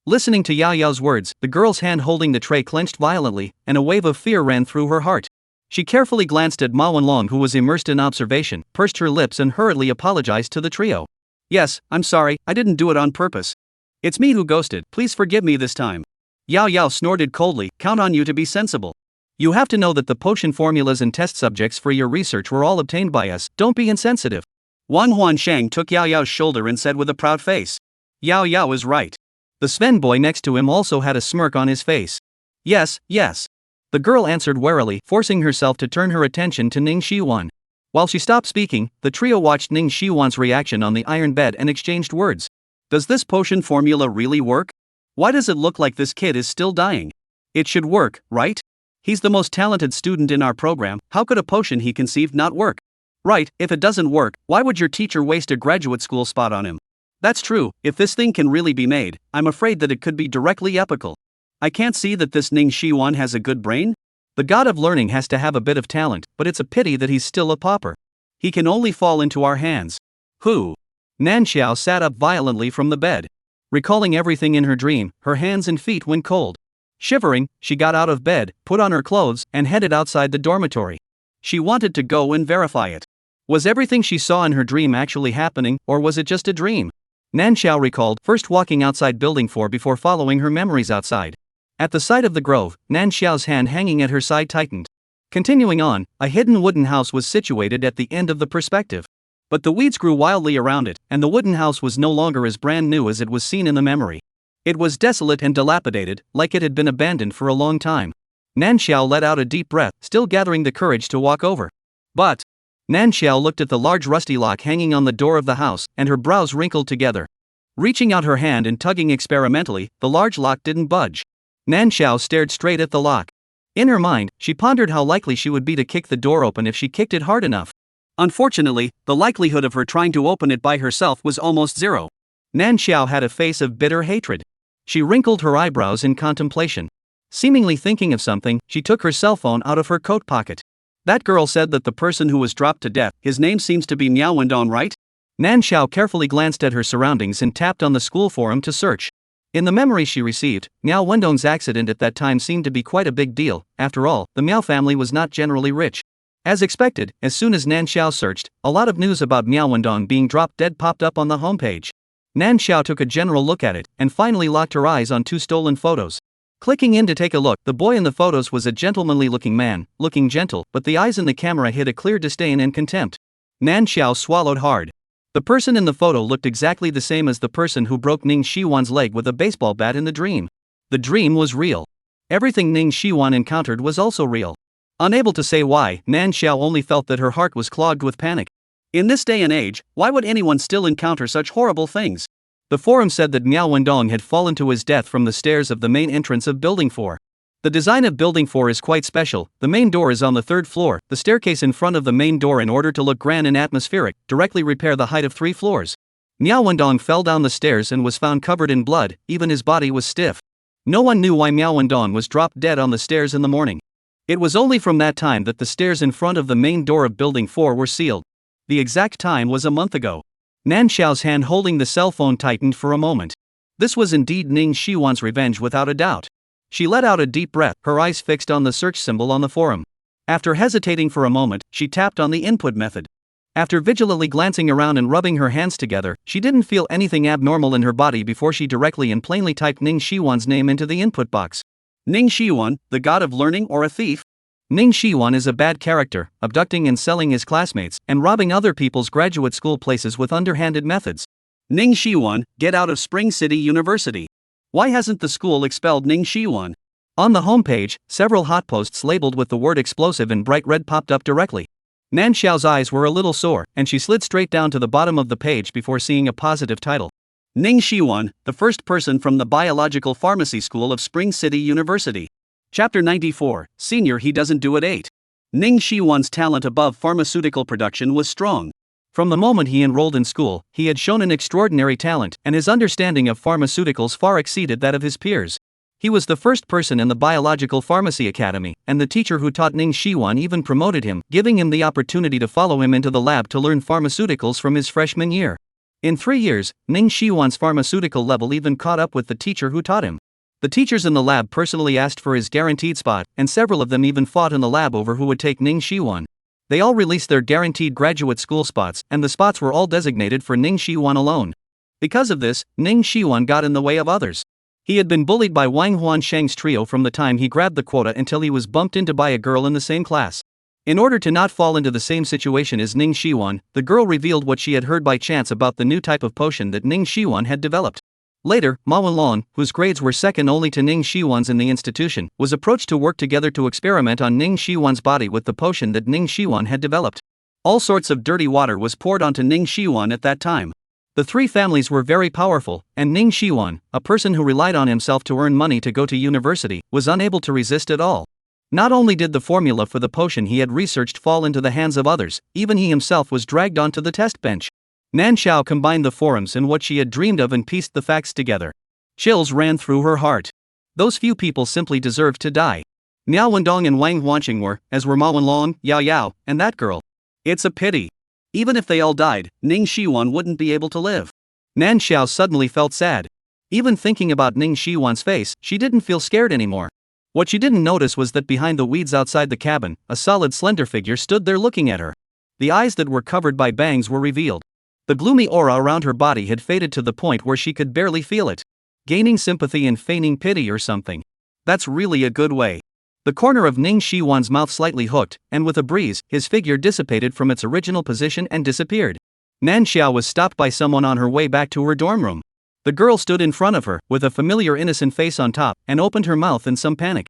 [SPEAKER 1] Listening to Yao Yao's words, the girl's hand holding the tray clenched violently, and a wave of fear ran through her heart. She carefully glanced at Ma Wenlong, who was immersed in observation, pursed her lips and hurriedly apologized to the trio. Yes, I'm sorry, I didn't do it on purpose. It's me who ghosted, please forgive me this time. Yao Yao snorted coldly, count on you to be sensible. You have to know that the potion formulas and test subjects for your research were all obtained by us, don't be insensitive. Wan Huansheng took Yao Yao's shoulder and said with a proud face. Yao Yao is right. The Sven boy next to him also had a smirk on his face. Yes, yes. The girl answered warily, forcing herself to turn her attention to Ning Shiwan. While she stopped speaking, the trio watched Ning Shiwan's reaction on the iron bed and exchanged words. Does this potion formula really work? Why does it look like this kid is still dying? It should work, right? He's the most talented student in our program, how could a potion he conceived not work? Right, if it doesn't work, why would your teacher waste a graduate school spot on him? That's true, if this thing can really be made, I'm afraid that it could be directly epical. I can't see that this Ning Shiwan has a good brain. The god of learning has to have a bit of talent, but it's a pity that he's still a pauper. He can only fall into our hands. Who? Nan Xiao sat up violently from the bed. Recalling everything in her dream, her hands and feet went cold. Shivering, she got out of bed, put on her clothes, and headed outside the dormitory. She wanted to go and verify it. Was everything she saw in her dream actually happening, or was it just a dream? Nan Xiao recalled, first walking outside Building 4 before following her memories outside. At the sight of the grove, Nan Xiao's hand hanging at her side tightened. Continuing on, a hidden wooden house was situated at the end of the perspective. But the weeds grew wildly around it, and the wooden house was no longer as brand new as it was seen in the memory. It was desolate and dilapidated, like it had been abandoned for a long time. Nan Xiao let out a deep breath, still gathering the courage to walk over. But Nan Xiao looked at the large rusty lock hanging on the door of the house, and her brows wrinkled together. Reaching out her hand and tugging experimentally, the large lock didn't budge. Nan Xiao stared straight at the lock. In her mind, she pondered how likely she would be to kick the door open if she kicked it hard enough. Unfortunately, the likelihood of her trying to open it by herself was almost zero. Nan Xiao had a face of bitter hatred. She wrinkled her eyebrows in contemplation. Seemingly thinking of something, she took her cell phone out of her coat pocket. That girl said that the person who was dropped to death, his name seems to be Miao Wendong, right? Nan Xiao carefully glanced at her surroundings and tapped on the school forum to search. In the memory she received, Miao Wendong's accident at that time seemed to be quite a big deal. After all, the Miao family was not generally rich. As expected, as soon as Nan Xiao searched, a lot of news about Miao Wendong being dropped dead popped up on the homepage. Nan Xiao took a general look at it, and finally locked her eyes on 2 stolen photos. Clicking in to take a look, the boy in the photos was a gentlemanly-looking man, looking gentle, but the eyes in the camera hid a clear disdain and contempt. Nan Xiao swallowed hard. The person in the photo looked exactly the same as the person who broke Ning Shiwan's leg with a baseball bat in the dream. The dream was real. Everything Ning Shiwan encountered was also real. Unable to say why, Nan Xiao only felt that her heart was clogged with panic. In this day and age, why would anyone still encounter such horrible things? The forum said that Miao Wendong had fallen to his death from the stairs of the main entrance of Building 4. The design of Building 4 is quite special. The main door is on the 3rd floor, the staircase in front of the main door in order to look grand and atmospheric, directly repair the height of 3 floors. Miao Wendong fell down the stairs and was found covered in blood, even his body was stiff. No one knew why Miao Wendong was dropped dead on the stairs in the morning. It was only from that time that the stairs in front of the main door of Building 4 were sealed. The exact time was a month ago. Nan Xiao's hand holding the cell phone tightened for a moment. This was indeed Ning Shiwan's revenge without a doubt. She let out a deep breath, her eyes fixed on the search symbol on the forum. After hesitating for a moment, she tapped on the input method. After vigilantly glancing around and rubbing her hands together, she didn't feel anything abnormal in her body before she directly and plainly typed Ning Shiwan's name into the input box. Ning Shiwan, the god of learning or a thief? Ning Shiwan is a bad character, abducting and selling his classmates, and robbing other people's graduate school places with underhanded methods. Ning Shiwan, get out of Spring City University. Why hasn't the school expelled Ning Shiwan? On the homepage, several hot posts labeled with the word explosive in bright red popped up directly. Nan Xiao's eyes were a little sore, and she slid straight down to the bottom of the page before seeing a positive title. Ning Shiwan, the first person from the Biological Pharmacy School of Spring City University. Chapter 94, Senior He Doesn't Do It 8. Ning Shiwan's talent above pharmaceutical production was strong. From the moment he enrolled in school, he had shown an extraordinary talent, and his understanding of pharmaceuticals far exceeded that of his peers. He was the first person in the Biological Pharmacy Academy, and the teacher who taught Ning Shiwan even promoted him, giving him the opportunity to follow him into the lab to learn pharmaceuticals from his freshman year. In 3 years, Ning Shiwan's pharmaceutical level even caught up with the teacher who taught him. The teachers in the lab personally asked for his guaranteed spot, and several of them even fought in the lab over who would take Ning Shiwan. They all released their guaranteed graduate school spots, and the spots were all designated for Ning Shiwan alone. Because of this, Ning Shiwan got in the way of others. He had been bullied by Wang Huansheng's trio from the time he grabbed the quota until he was bumped into by a girl in the same class. In order to not fall into the same situation as Ning Shiwan, the girl revealed what she had heard by chance about the new type of potion that Ning Shiwan had developed. Later, Ma Wenlong, whose grades were second only to Ning Shiwan's in the institution, was approached to work together to experiment on Ning Shiwan's body with the potion that Ning Shiwan had developed. All sorts of dirty water was poured onto Ning Shiwan at that time. The three families were very powerful, and Ning Shiwan, a person who relied on himself to earn money to go to university, was unable to resist at all. Not only did the formula for the potion he had researched fall into the hands of others, even he himself was dragged onto the test bench. Nan Xiao combined the forums and what she had dreamed of and pieced the facts together. Chills ran through her heart. Those few people simply deserved to die. Miao Wendong and Wang Huanqing were, as were Ma Wenlong, Yao Yao, and that girl. It's a pity. Even if they all died, Ning Shiwan wouldn't be able to live. Nan Xiao suddenly felt sad. Even thinking about Ning Shiwan's face, she didn't feel scared anymore. What she didn't notice was that behind the weeds outside the cabin, a solid slender figure stood there looking at her. The eyes that were covered by bangs were revealed. The gloomy aura around her body had faded to the point where she could barely feel it. Gaining sympathy and feigning pity or something. That's really a good way. The corner of Ning Shiwan's mouth slightly hooked, and with a breeze, his figure dissipated from its original position and disappeared. Nan Xiao was stopped by someone on her way back to her dorm room. The girl stood in front of her, with a familiar innocent face on top, and opened her mouth in some panic.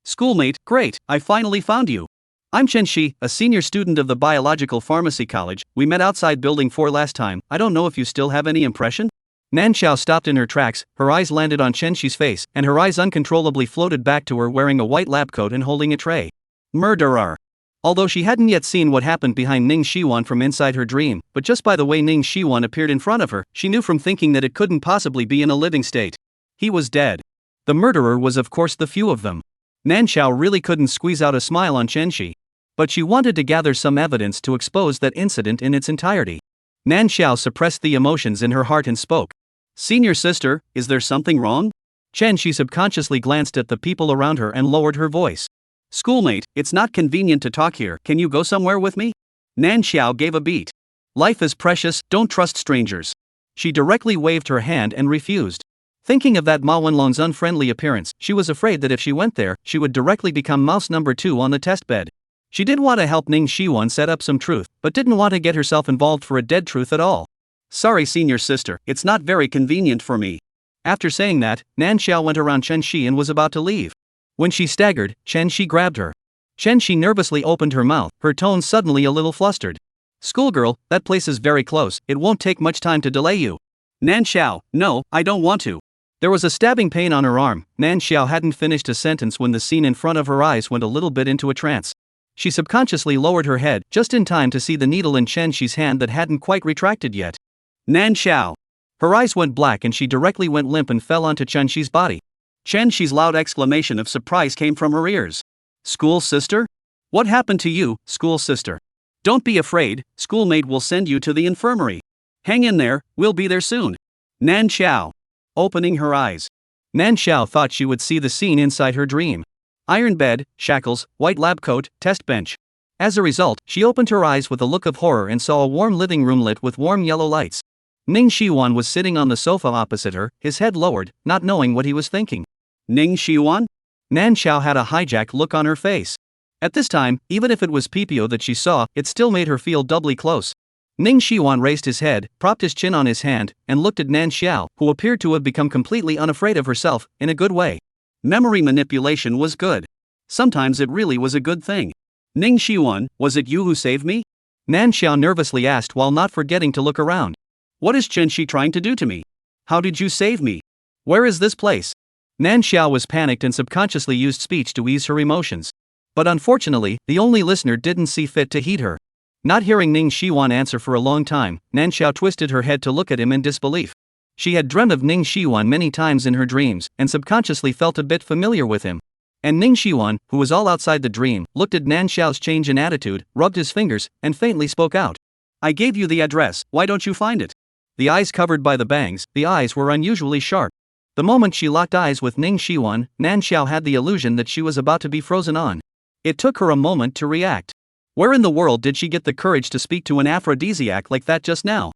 [SPEAKER 1] Schoolmate, great, I finally found you. I'm Chen Shi, a senior student of the Biological Pharmacy College. We met outside Building 4 last time. I don't know if you still have any impression? Nan Xiao stopped in her tracks, her eyes landed on Chen Shi's face, and her eyes uncontrollably floated back to her wearing a white lab coat and holding a tray. Murderer. Although she hadn't yet seen what happened behind Ning Shiwan from inside her dream, but just by the way Ning Shiwan appeared in front of her, she knew from thinking that it couldn't possibly be in a living state. He was dead. The murderer was of course the few of them. Nan Xiao really couldn't squeeze out a smile on Chen Shi. But she wanted to gather some evidence to expose that incident in its entirety. Nan Xiao suppressed the emotions in her heart and spoke. Senior sister, is there something wrong? Chen Shi subconsciously glanced at the people around her and lowered her voice. Schoolmate, it's not convenient to talk here, can you go somewhere with me? Nan Xiao gave a beat. Life is precious, don't trust strangers. She directly waved her hand and refused. Thinking of that Ma Wenlong's unfriendly appearance, she was afraid that if she went there, she would directly become mouse number 2 on the test bed. She did want to help Ning Shiwan set up some truth, but didn't want to get herself involved for a dead truth at all. Sorry senior sister, it's not very convenient for me. After saying that, Nan Xiao went around Chen Shi and was about to leave. When she staggered, Chen Shi grabbed her. Chen Shi nervously opened her mouth, her tone suddenly a little flustered. Schoolgirl, that place is very close, it won't take much time to delay you. Nan Xiao, no, I don't want to. There was a stabbing pain on her arm. Nan Xiao hadn't finished a sentence when the scene in front of her eyes went a little bit into a trance. She subconsciously lowered her head, just in time to see the needle in Chen Shi's hand that hadn't quite retracted yet. Nan Xiao. Her eyes went black and she directly went limp and fell onto Chen Shi's body. Chen Shi's loud exclamation of surprise came from her ears. School sister? What happened to you, school sister? Don't be afraid, schoolmate will send you to the infirmary. Hang in there, we'll be there soon. Nan Xiao. Opening her eyes. Nan Xiao thought she would see the scene inside her dream. Iron bed, shackles, white lab coat, test bench. As a result, she opened her eyes with a look of horror and saw a warm living room lit with warm yellow lights. Ning Shiwan was sitting on the sofa opposite her, his head lowered, not knowing what he was thinking. Ning Shiwan? Nan Xiao had a hijacked look on her face. At this time, even if it was Pipio that she saw, it still made her feel doubly close. Ning Shiwan raised his head, propped his chin on his hand, and looked at Nan Xiao, who appeared to have become completely unafraid of herself, in a good way. Memory manipulation was good. Sometimes it really was a good thing. Ning Shiwan, was it you who saved me? Nan Xiao nervously asked while not forgetting to look around. What is Chen Shi trying to do to me? How did you save me? Where is this place? Nan Xiao was panicked and subconsciously used speech to ease her emotions. But unfortunately, the only listener didn't see fit to heed her. Not hearing Ning Shiwan answer for a long time, Nan Xiao twisted her head to look at him in disbelief. She had dreamt of Ning Shiwan many times in her dreams, and subconsciously felt a bit familiar with him. And Ning Shiwan, who was all outside the dream, looked at Nan Xiao's change in attitude, rubbed his fingers, and faintly spoke out. I gave you the address, why don't you find it? The eyes covered by the bangs, the eyes were unusually sharp. The moment she locked eyes with Ning Shiwan, Nan Xiao had the illusion that she was about to be frozen on. It took her a moment to react. Where in the world did she get the courage to speak to an aphrodisiac like that just now?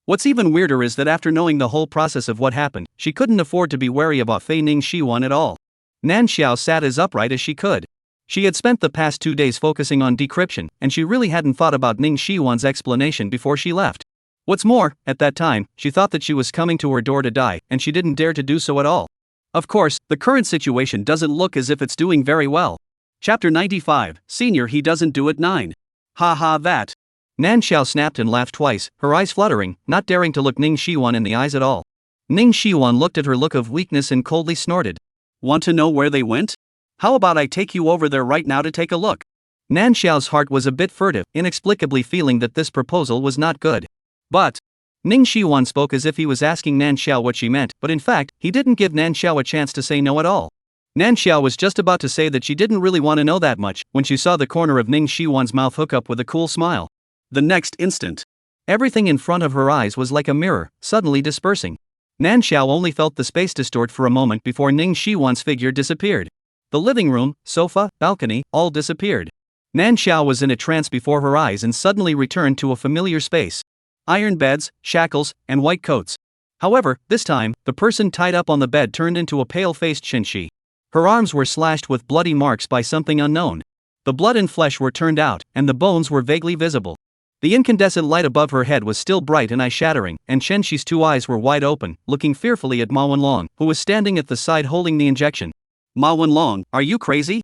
[SPEAKER 1] What's even weirder is that after knowing the whole process of what happened, she couldn't afford to be wary about Fei Ning Shiwan at all. Nan Xiao sat as upright as she could. She had spent the past 2 days focusing on decryption, and she really hadn't thought about Ning Shiwan's explanation before she left. What's more, at that time, she thought that she was coming to her door to die, and she didn't dare to do so at all. Of course, the current situation doesn't look as if it's doing very well. Chapter 95, Senior He Doesn't Do It 9. Ha ha that. Nan Xiao snapped and laughed twice, her eyes fluttering, not daring to look Ning Shiwan in the eyes at all. Ning Shiwan looked at her look of weakness and coldly snorted. Want to know where they went? How about I take you over there right now to take a look? Nan Xiao's heart was a bit furtive, inexplicably feeling that this proposal was not good. But Ning Shiwan spoke as if he was asking Nan Xiao what she meant, but in fact, he didn't give Nan Xiao a chance to say no at all. Nan Xiao was just about to say that she didn't really want to know that much, when she saw the corner of Ning Shiwan's mouth hook up with a cool smile. The next instant, everything in front of her eyes was like a mirror, suddenly dispersing. Nan Xiao only felt the space distort for a moment before Ning Shiwan's figure disappeared. The living room, sofa, balcony, all disappeared. Nan Xiao was in a trance before her eyes and suddenly returned to a familiar space. Iron beds, shackles, and white coats. However, this time, the person tied up on the bed turned into a pale-faced Qinshi. Her arms were slashed with bloody marks by something unknown. The blood and flesh were turned out, and the bones were vaguely visible. The incandescent light above her head was still bright and eye-shattering, and Qinshi's 2 eyes were wide open, looking fearfully at Ma Wenlong, who was standing at the side holding the injection. Ma Wenlong, are you crazy?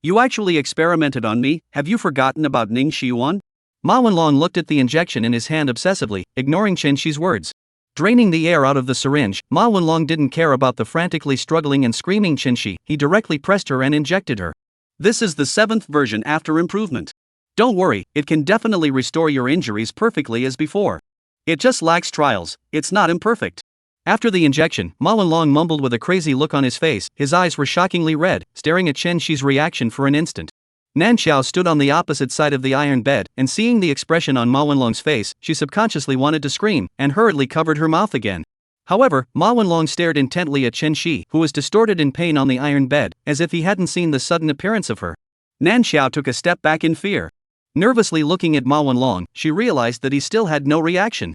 [SPEAKER 1] You actually experimented on me, have you forgotten about Ning Shiwan? Ma Wenlong looked at the injection in his hand obsessively, ignoring Qinshi's words. Draining the air out of the syringe, Ma Wenlong didn't care about the frantically struggling and screaming Qinshi, he directly pressed her and injected her. This is the 7th version after improvement. Don't worry, it can definitely restore your injuries perfectly as before. It just lacks trials, it's not imperfect. After the injection, Ma Wenlong mumbled with a crazy look on his face, his eyes were shockingly red, staring at Qinshi's reaction for an instant. Nan Xiao stood on the opposite side of the iron bed, and seeing the expression on Ma Wenlong's face, she subconsciously wanted to scream, and hurriedly covered her mouth again. However, Ma Wenlong stared intently at Qinshi, who was distorted in pain on the iron bed, as if he hadn't seen the sudden appearance of her. Nan Xiao took a step back in fear. Nervously looking at Ma Wenlong, she realized that he still had no reaction.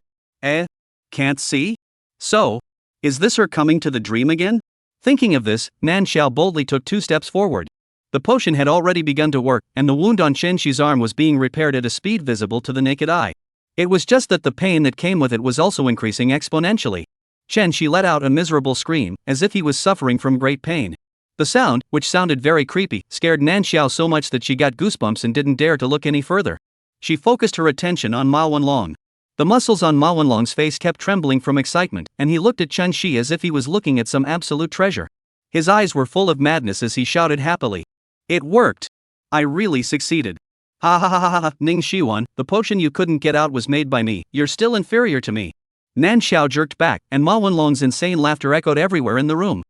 [SPEAKER 1] Can't see? So, is this her coming to the dream again? Thinking of this, Nan Xiao boldly took 2 steps forward. The potion had already begun to work, and the wound on Qinshi's arm was being repaired at a speed visible to the naked eye. It was just that the pain that came with it was also increasing exponentially. Qinshi let out a miserable scream, as if he was suffering from great pain. The sound, which sounded very creepy, scared Nan Xiao so much that she got goosebumps and didn't dare to look any further. She focused her attention on Ma Wenlong. The muscles on Ma Wenlong's face kept trembling from excitement, and he looked at Qinshi as if he was looking at some absolute treasure. His eyes were full of madness as he shouted happily. It worked! I really succeeded! Ha ha ha ha ha, Ning Shiwan, the potion you couldn't get out was made by me, you're still inferior to me. Nan Xiao jerked back, and Ma Wenlong's insane laughter echoed everywhere in the room.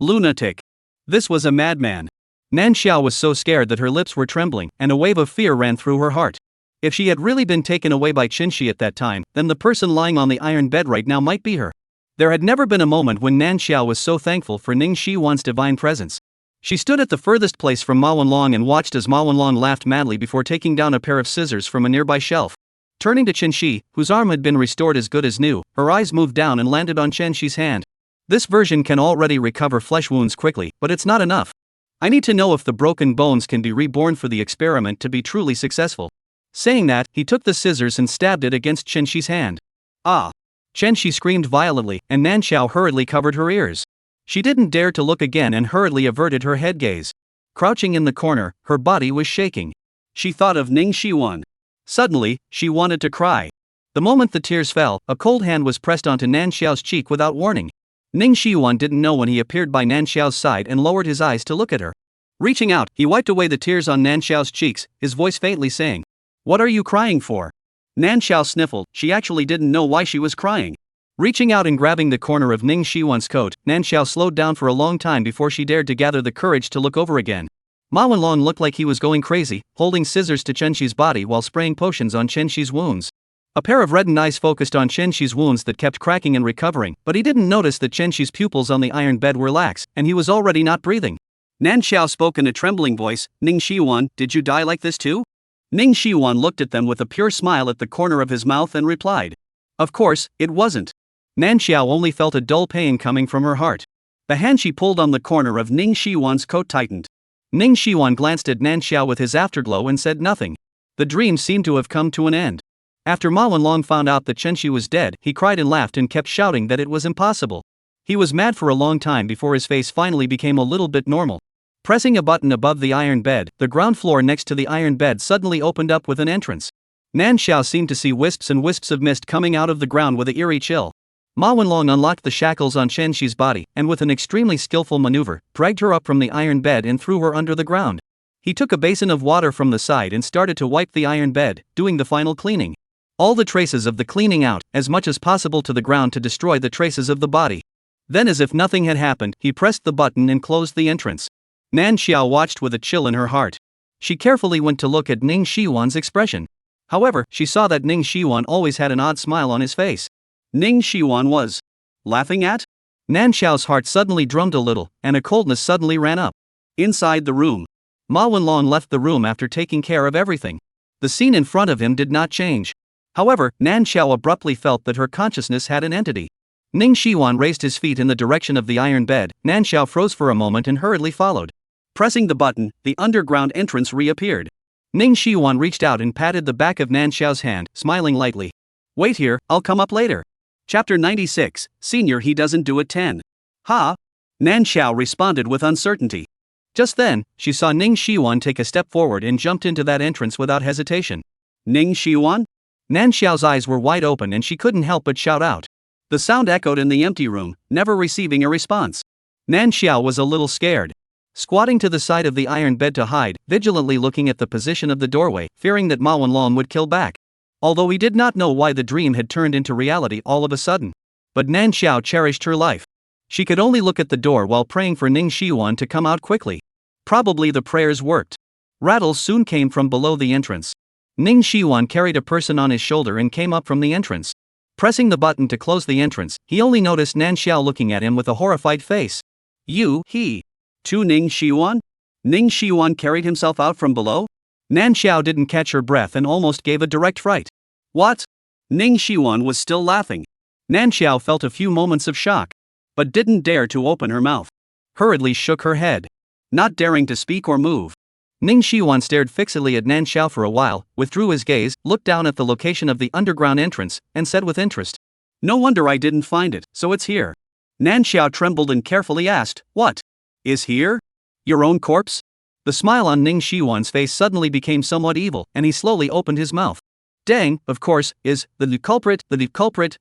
[SPEAKER 1] Lunatic! This was a madman. Nan Xiao was so scared that her lips were trembling, and a wave of fear ran through her heart. If she had really been taken away by Qinshi at that time, then the person lying on the iron bed right now might be her. There had never been a moment when Nan Xiao was so thankful for Ning Shiwan's divine presence. She stood at the furthest place from Ma Wenlong and watched as Ma Wenlong laughed madly before taking down a pair of scissors from a nearby shelf. Turning to Qinshi, whose arm had been restored as good as new, her eyes moved down and landed on Qinshi's hand. This version can already recover flesh wounds quickly, but it's not enough. I need to know if the broken bones can be reborn for the experiment to be truly successful. Saying that, he took the scissors and stabbed it against Qinshi's hand. Ah! Qinshi screamed violently, and Nan Xiao hurriedly covered her ears. She didn't dare to look again and hurriedly averted her head gaze. Crouching in the corner, her body was shaking. She thought of Ning Shiwan. Suddenly, she wanted to cry. The moment the tears fell, a cold hand was pressed onto Nan Xiao's cheek without warning. Ning Shiwan didn't know when he appeared by Nan Xiao's side and lowered his eyes to look at her. Reaching out, he wiped away the tears on Nan Xiao's cheeks, his voice faintly saying, "What are you crying for?" Nan Xiao sniffled, she actually didn't know why she was crying. Reaching out and grabbing the corner of Ning Shiwan's coat, Nan Xiao slowed down for a long time before she dared to gather the courage to look over again. Ma Wenlong looked like he was going crazy, holding scissors to Qinshi's body while spraying potions on Qinshi's wounds. A pair of reddened eyes focused on Qinshi's wounds that kept cracking and recovering, but he didn't notice that Qinshi's pupils on the iron bed were lax, and he was already not breathing. Nan Xiao spoke in a trembling voice, "Ning Shiwan, did you die like this too?" Ning Shiwan looked at them with a pure smile at the corner of his mouth and replied, Of course, it wasn't. Nan Xiao only felt a dull pain coming from her heart. The hand she pulled on the corner of Ning Shiwan's coat tightened. Ning Shiwan glanced at Nan Xiao with his afterglow and said nothing. The dream seemed to have come to an end. After Ma Wenlong found out that Chen Shi was dead, he cried and laughed and kept shouting that it was impossible. He was mad for a long time before his face finally became a little bit normal. Pressing a button above the iron bed, the ground floor next to the iron bed suddenly opened up with an entrance. Nan Xiao seemed to see wisps and wisps of mist coming out of the ground with an eerie chill. Ma Wenlong unlocked the shackles on Chen Shi's body and with an extremely skillful maneuver, dragged her up from the iron bed and threw her under the ground. He took a basin of water from the side and started to wipe the iron bed, doing the final cleaning. All the traces of the cleaning out, as much as possible to the ground to destroy the traces of the body. Then as if nothing had happened, he pressed the button and closed the entrance. Nan Xiao watched with a chill in her heart. She carefully went to look at Ning Shiwan's expression. However, she saw that Ning Shiwan always had an odd smile on his face. Ning Shiwan was laughing at? Nan Xiao's heart suddenly drummed a little, and a coldness suddenly ran up. Inside the room, Ma Wenlong left the room after taking care of everything. The scene in front of him did not change. However, Nan Xiao abruptly felt that her consciousness had an entity. Ning Shiwan raised his feet in the direction of the iron bed. Nan Xiao froze for a moment and hurriedly followed. Pressing the button, the underground entrance reappeared. Ning Shiwan reached out and patted the back of Nan Xiao's hand, smiling lightly. Wait here, I'll come up later. Chapter 96, Senior He Doesn't Do It 10. Ha! Nan Xiao responded with uncertainty. Just then, she saw Ning Shiwan take a step forward and jumped into that entrance without hesitation. Ning Shiwan? Nan Xiao's eyes were wide open and she couldn't help but shout out. The sound echoed in the empty room, never receiving a response. Nan Xiao was a little scared. Squatting to the side of the iron bed to hide, vigilantly looking at the position of the doorway, fearing that Ma Wenlong would kill back. Although he did not know why the dream had turned into reality all of a sudden. But Nan Xiao cherished her life. She could only look at the door while praying for Ning Shiwan to come out quickly. Probably the prayers worked. Rattles soon came from below the entrance. Ning Shiwan carried a person on his shoulder and came up from the entrance. Pressing the button to close the entrance, he only noticed Nan Xiao looking at him with a horrified face. He. To Ning Shiwan? Ning Shiwan carried himself out from below? Nan Xiao didn't catch her breath and almost gave a direct fright. What? Ning Shiwan was still laughing. Nan Xiao felt a few moments of shock, but didn't dare to open her mouth. Hurriedly shook her head, not daring to speak or move. Ning Shiwan stared fixedly at Nan Xiao for a while, withdrew his gaze, looked down at the location of the underground entrance, and said with interest. No wonder I didn't find it, so it's here. Nan Xiao trembled and carefully asked, What? Is here? Your own corpse? The smile on Ning Shiwan's face suddenly became somewhat evil, and he slowly opened his mouth. Dang, of course, is the culprit,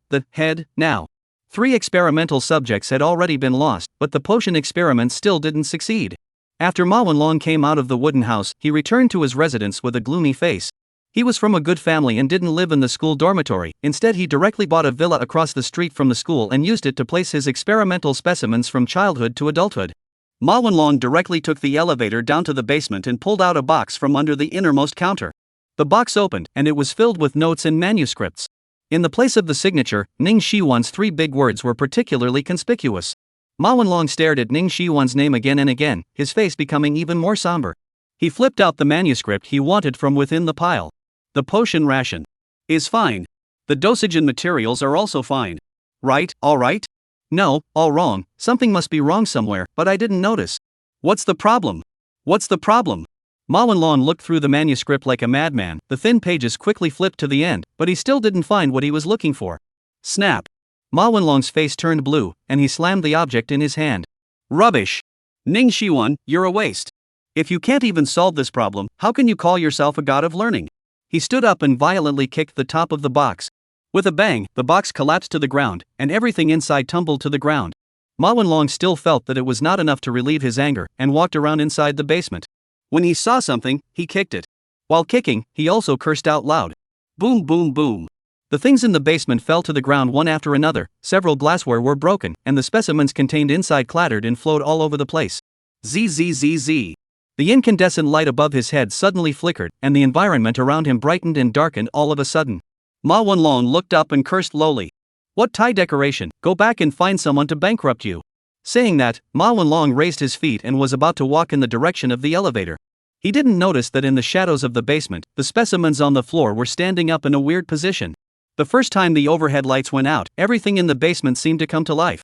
[SPEAKER 1] the head, now. 3 experimental subjects had already been lost, but the potion experiment still didn't succeed. After Ma Wenlong came out of the wooden house, he returned to his residence with a gloomy face. He was from a good family and didn't live in the school dormitory. Instead, he directly bought a villa across the street from the school and used it to place his experimental specimens from childhood to adulthood. Ma Wenlong directly took the elevator down to the basement and pulled out a box from under the innermost counter. The box opened, and it was filled with notes and manuscripts. In the place of the signature, Ning Shiwan's 3 big words were particularly conspicuous. Ma Wenlong stared at Ning Shiwan's name again and again, his face becoming even more somber. He flipped out the manuscript he wanted from within the pile. The potion ration is fine. The dosage and materials are also fine. Right, all right? No, all wrong. Something must be wrong somewhere, but I didn't notice. What's the problem? What's the problem? Ma Wenlong looked through the manuscript like a madman. The thin pages quickly flipped to the end, but he still didn't find what he was looking for. Snap! Ma Wenlong's face turned blue, and he slammed the object in his hand. Rubbish! Ning Shiwan, you're a waste. If you can't even solve this problem, how can you call yourself a god of learning? He stood up and violently kicked the top of the box. With a bang, the box collapsed to the ground, and everything inside tumbled to the ground. Ma Wenlong still felt that it was not enough to relieve his anger, and walked around inside the basement. When he saw something, he kicked it. While kicking, he also cursed out loud. Boom, boom, boom. The things in the basement fell to the ground one after another, several glassware were broken, and the specimens contained inside clattered and flowed all over the place. Zzz. The incandescent light above his head suddenly flickered, and the environment around him brightened and darkened all of a sudden. Ma Wenlong looked up and cursed lowly. What tie decoration, go back and find someone to bankrupt you. Saying that, Ma Wenlong raised his feet and was about to walk in the direction of the elevator. He didn't notice that in the shadows of the basement, the specimens on the floor were standing up in a weird position. The first time the overhead lights went out, everything in the basement seemed to come to life.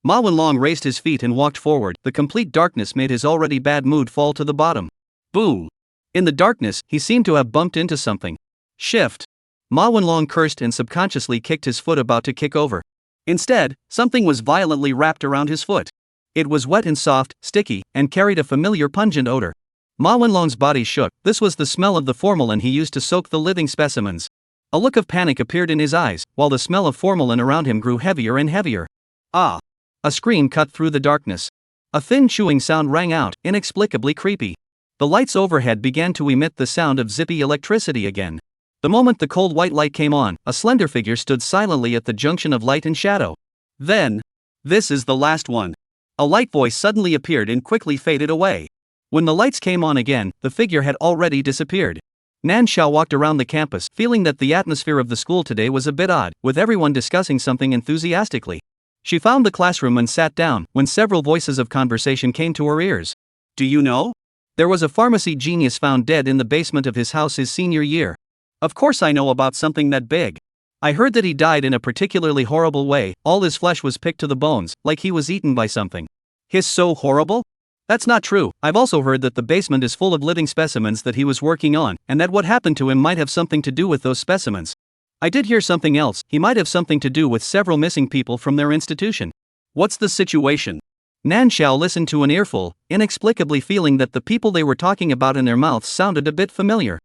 [SPEAKER 1] Ma Wenlong raised his feet and walked forward. The complete darkness made his already bad mood fall to the bottom. Boom! In the darkness, he seemed to have bumped into something. Shift! Ma Wenlong cursed and subconsciously kicked his foot about to kick over. Instead, something was violently wrapped around his foot. It was wet and soft, sticky, and carried a familiar pungent odor. Ma Wenlong's body shook. This was the smell of the formalin he used to soak the living specimens. A look of panic appeared in his eyes, while the smell of formalin around him grew heavier and heavier. Ah! A scream cut through the darkness. A thin chewing sound rang out, inexplicably creepy. The lights overhead began to emit the sound of zippy electricity again. The moment the cold white light came on, a slender figure stood silently at the junction of light and shadow. Then, this is the last one. A light voice suddenly appeared and quickly faded away. When the lights came on again, the figure had already disappeared. Nan Xiao walked around the campus, feeling that the atmosphere of the school today was a bit odd, with everyone discussing something enthusiastically. She found the classroom and sat down, when several voices of conversation came to her ears. Do you know? There was a pharmacy genius found dead in the basement of his house his senior year. Of course I know about something that big. I heard that he died in a particularly horrible way. All his flesh was picked to the bones, like he was eaten by something. His so horrible? That's not true. I've also heard that the basement is full of living specimens that he was working on, and that what happened to him might have something to do with those specimens. I did hear something else. He might have something to do with several missing people from their institution. What's the situation? Nan Xiao listened to an earful, inexplicably feeling that the people they were talking about in their mouths sounded a bit familiar.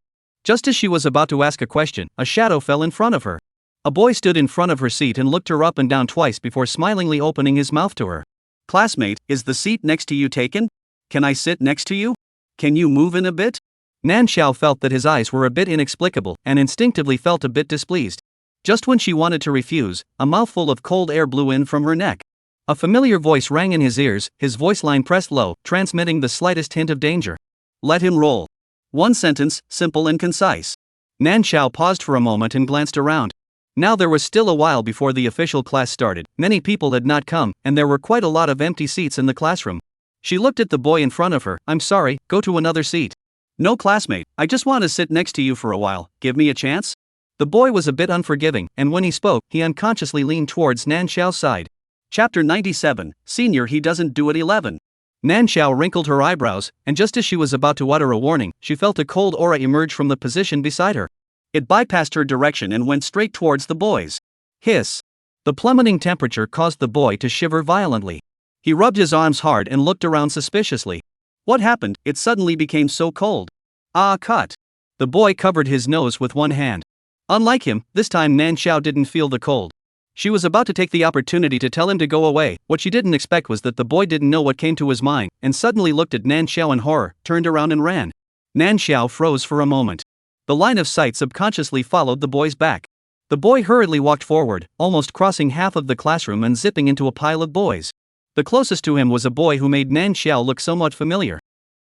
[SPEAKER 1] Just as she was about to ask a question, a shadow fell in front of her. A boy stood in front of her seat and looked her up and down twice before smilingly opening his mouth to her. Classmate, is the seat next to you taken? Can I sit next to you? Can you move in a bit? Nan Xiao felt that his eyes were a bit inexplicable and instinctively felt a bit displeased. Just when she wanted to refuse, a mouthful of cold air blew in from her neck. A familiar voice rang in his ears, his voice line pressed low, transmitting the slightest hint of danger. Let him roll. One sentence, simple and concise. Nan Xiao paused for a moment and glanced around. Now there was still a while before the official class started. Many people had not come, and there were quite a lot of empty seats in the classroom. She looked at the boy in front of her. I'm sorry, go to another seat. No, classmate, I just want to sit next to you for a while. Give me a chance? The boy was a bit unforgiving, and when he spoke, he unconsciously leaned towards Nan Xiao's side. Chapter 97, Senior He Doesn't Do It 11. Nan Xiao wrinkled her eyebrows, and just as she was about to utter a warning, she felt a cold aura emerge from the position beside her. It bypassed her direction and went straight towards the boys. Hiss! The plummeting temperature caused the boy to shiver violently. He rubbed his arms hard and looked around suspiciously. What happened? It suddenly became so cold. Ah, cut! The boy covered his nose with one hand. Unlike him, this time Nan Xiao didn't feel the cold. She was about to take the opportunity to tell him to go away. What she didn't expect was that the boy didn't know what came to his mind, and suddenly looked at Nan Xiao in horror, turned around and ran. Nan Xiao froze for a moment. The line of sight subconsciously followed the boy's back. The boy hurriedly walked forward, almost crossing half of the classroom and zipping into a pile of boys. The closest to him was a boy who made Nan Xiao look somewhat familiar.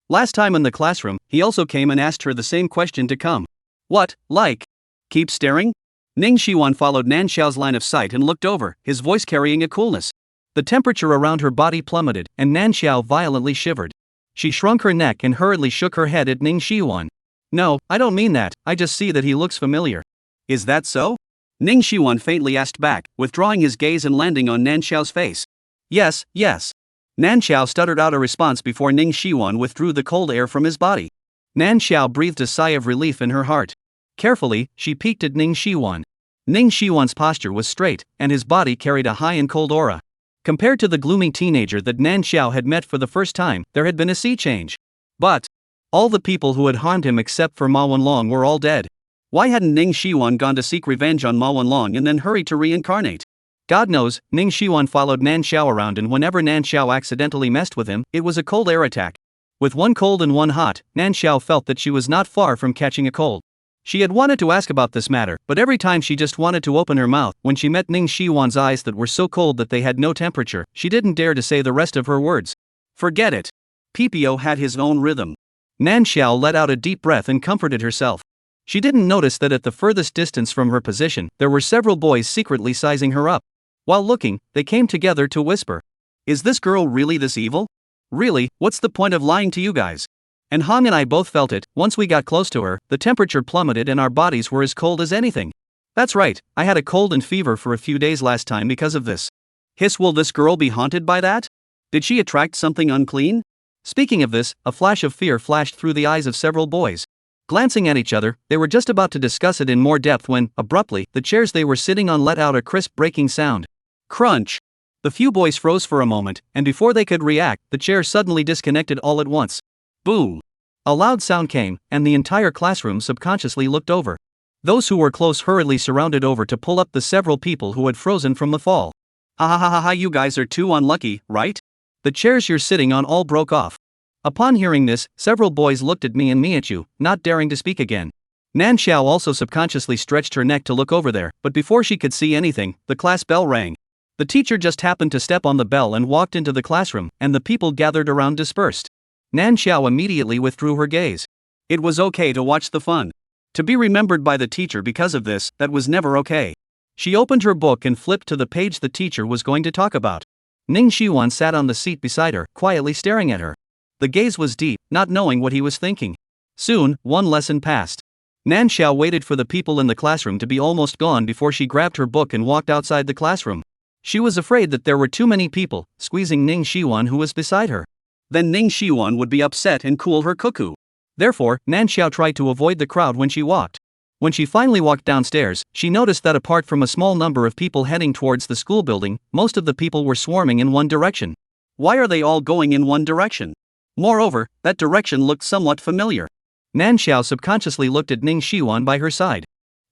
[SPEAKER 1] Last time in the classroom, he also came and asked her the same question to come. What, like? Keep staring? Ning Shiwan followed Nan Xiao's line of sight and looked over, his voice carrying a coolness. The temperature around her body plummeted, and Nan Xiao violently shivered. She shrunk her neck and hurriedly shook her head at Ning Shiwan. No, I don't mean that, I just see that he looks familiar. Is that so? Ning Shiwan faintly asked back, withdrawing his gaze and landing on Nan Xiao's face. Yes, yes. Nan Xiao stuttered out a response before Ning Shiwan withdrew the cold air from his body. Nan Xiao breathed a sigh of relief in her heart. Carefully, she peeked at Ning Shiwan. Ning Shiwan's posture was straight, and his body carried a high and cold aura. Compared to the gloomy teenager that Nan Xiao had met for the first time, there had been a sea change. But all the people who had harmed him except for Ma Wenlong were all dead. Why hadn't Ning Shiwan gone to seek revenge on Ma Wenlong and then hurried to reincarnate? God knows, Ning Shiwan followed Nan Xiao around, and whenever Nan Xiao accidentally messed with him, it was a cold air attack. With one cold and one hot, Nan Xiao felt that she was not far from catching a cold. She had wanted to ask about this matter, but every time she just wanted to open her mouth. When she met Ning Shiwan's eyes that were so cold that they had no temperature, she didn't dare to say the rest of her words. Forget it. PPO had his own rhythm. Nan Xiao let out a deep breath and comforted herself. She didn't notice that at the furthest distance from her position, there were several boys secretly sizing her up. While looking, they came together to whisper. Is this girl really this evil? Really, what's the point of lying to you guys? And Hong and I both felt it. Once we got close to her, the temperature plummeted and our bodies were as cold as anything. That's right, I had a cold and fever for a few days last time because of this. Hiss, will this girl be haunted by that? Did she attract something unclean? Speaking of this, a flash of fear flashed through the eyes of several boys. Glancing at each other, they were just about to discuss it in more depth when, abruptly, the chairs they were sitting on let out a crisp breaking sound. Crunch! The few boys froze for a moment, and before they could react, the chair suddenly disconnected all at once. Boom! A loud sound came, and the entire classroom subconsciously looked over. Those who were close hurriedly surrounded over to pull up the several people who had frozen from the fall. Ha ha ha ha ha, you guys are too unlucky, right? The chairs you're sitting on all broke off. Upon hearing this, several boys looked at me and me at you, not daring to speak again. Nan Xiao also subconsciously stretched her neck to look over there, but before she could see anything, the class bell rang. The teacher just happened to step on the bell and walked into the classroom, and the people gathered around dispersed. Nan Xiao immediately withdrew her gaze. It was okay to watch the fun. To be remembered by the teacher because of this, that was never okay. She opened her book and flipped to the page the teacher was going to talk about. Ning Shiwan sat on the seat beside her, quietly staring at her. The gaze was deep, not knowing what he was thinking. Soon, one lesson passed. Nan Xiao waited for the people in the classroom to be almost gone before she grabbed her book and walked outside the classroom. She was afraid that there were too many people, squeezing Ning Shiwan who was beside her. Then Ning Shiwan would be upset and cool her cuckoo. Therefore, Nan Xiao tried to avoid the crowd when she walked. When she finally walked downstairs, she noticed that apart from a small number of people heading towards the school building, most of the people were swarming in one direction. Why are they all going in one direction? Moreover, that direction looked somewhat familiar. Nan Xiao subconsciously looked at Ning Shiwan by her side.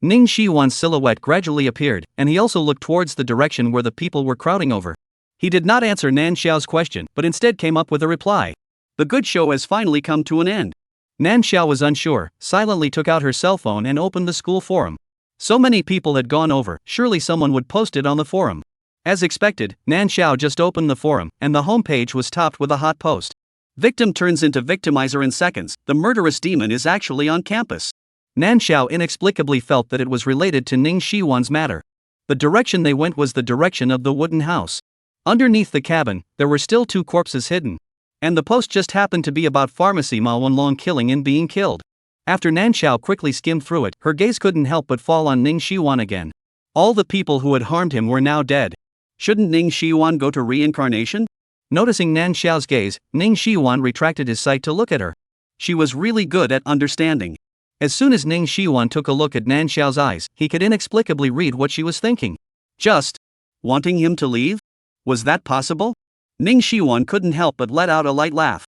[SPEAKER 1] Ning Shiwan's silhouette gradually appeared, and he also looked towards the direction where the people were crowding over. He did not answer Nan Xiao's question, but instead came up with a reply. The good show has finally come to an end. Nan Xiao was unsure, silently took out her cell phone and opened the school forum. So many people had gone over, surely someone would post it on the forum. As expected, Nan Xiao just opened the forum, and the homepage was topped with a hot post. Victim turns into victimizer in seconds, the murderous demon is actually on campus. Nan Xiao inexplicably felt that it was related to Ning Shiwan's matter. The direction they went was the direction of the wooden house. Underneath the cabin, there were still 2 corpses hidden. And the post just happened to be about Pharmacy Ma Wenlong killing and being killed. After Nan Xiao quickly skimmed through it, her gaze couldn't help but fall on Ning Shiwan again. All the people who had harmed him were now dead. Shouldn't Ning Shiwan go to reincarnation? Noticing Nan Xiao's gaze, Ning Shiwan retracted his sight to look at her. She was really good at understanding. As soon as Ning Shiwan took a look at Nan Xiao's eyes, he could inexplicably read what she was thinking. Just wanting him to leave? Was that possible? Ning Shiwan couldn't help but let out a light laugh.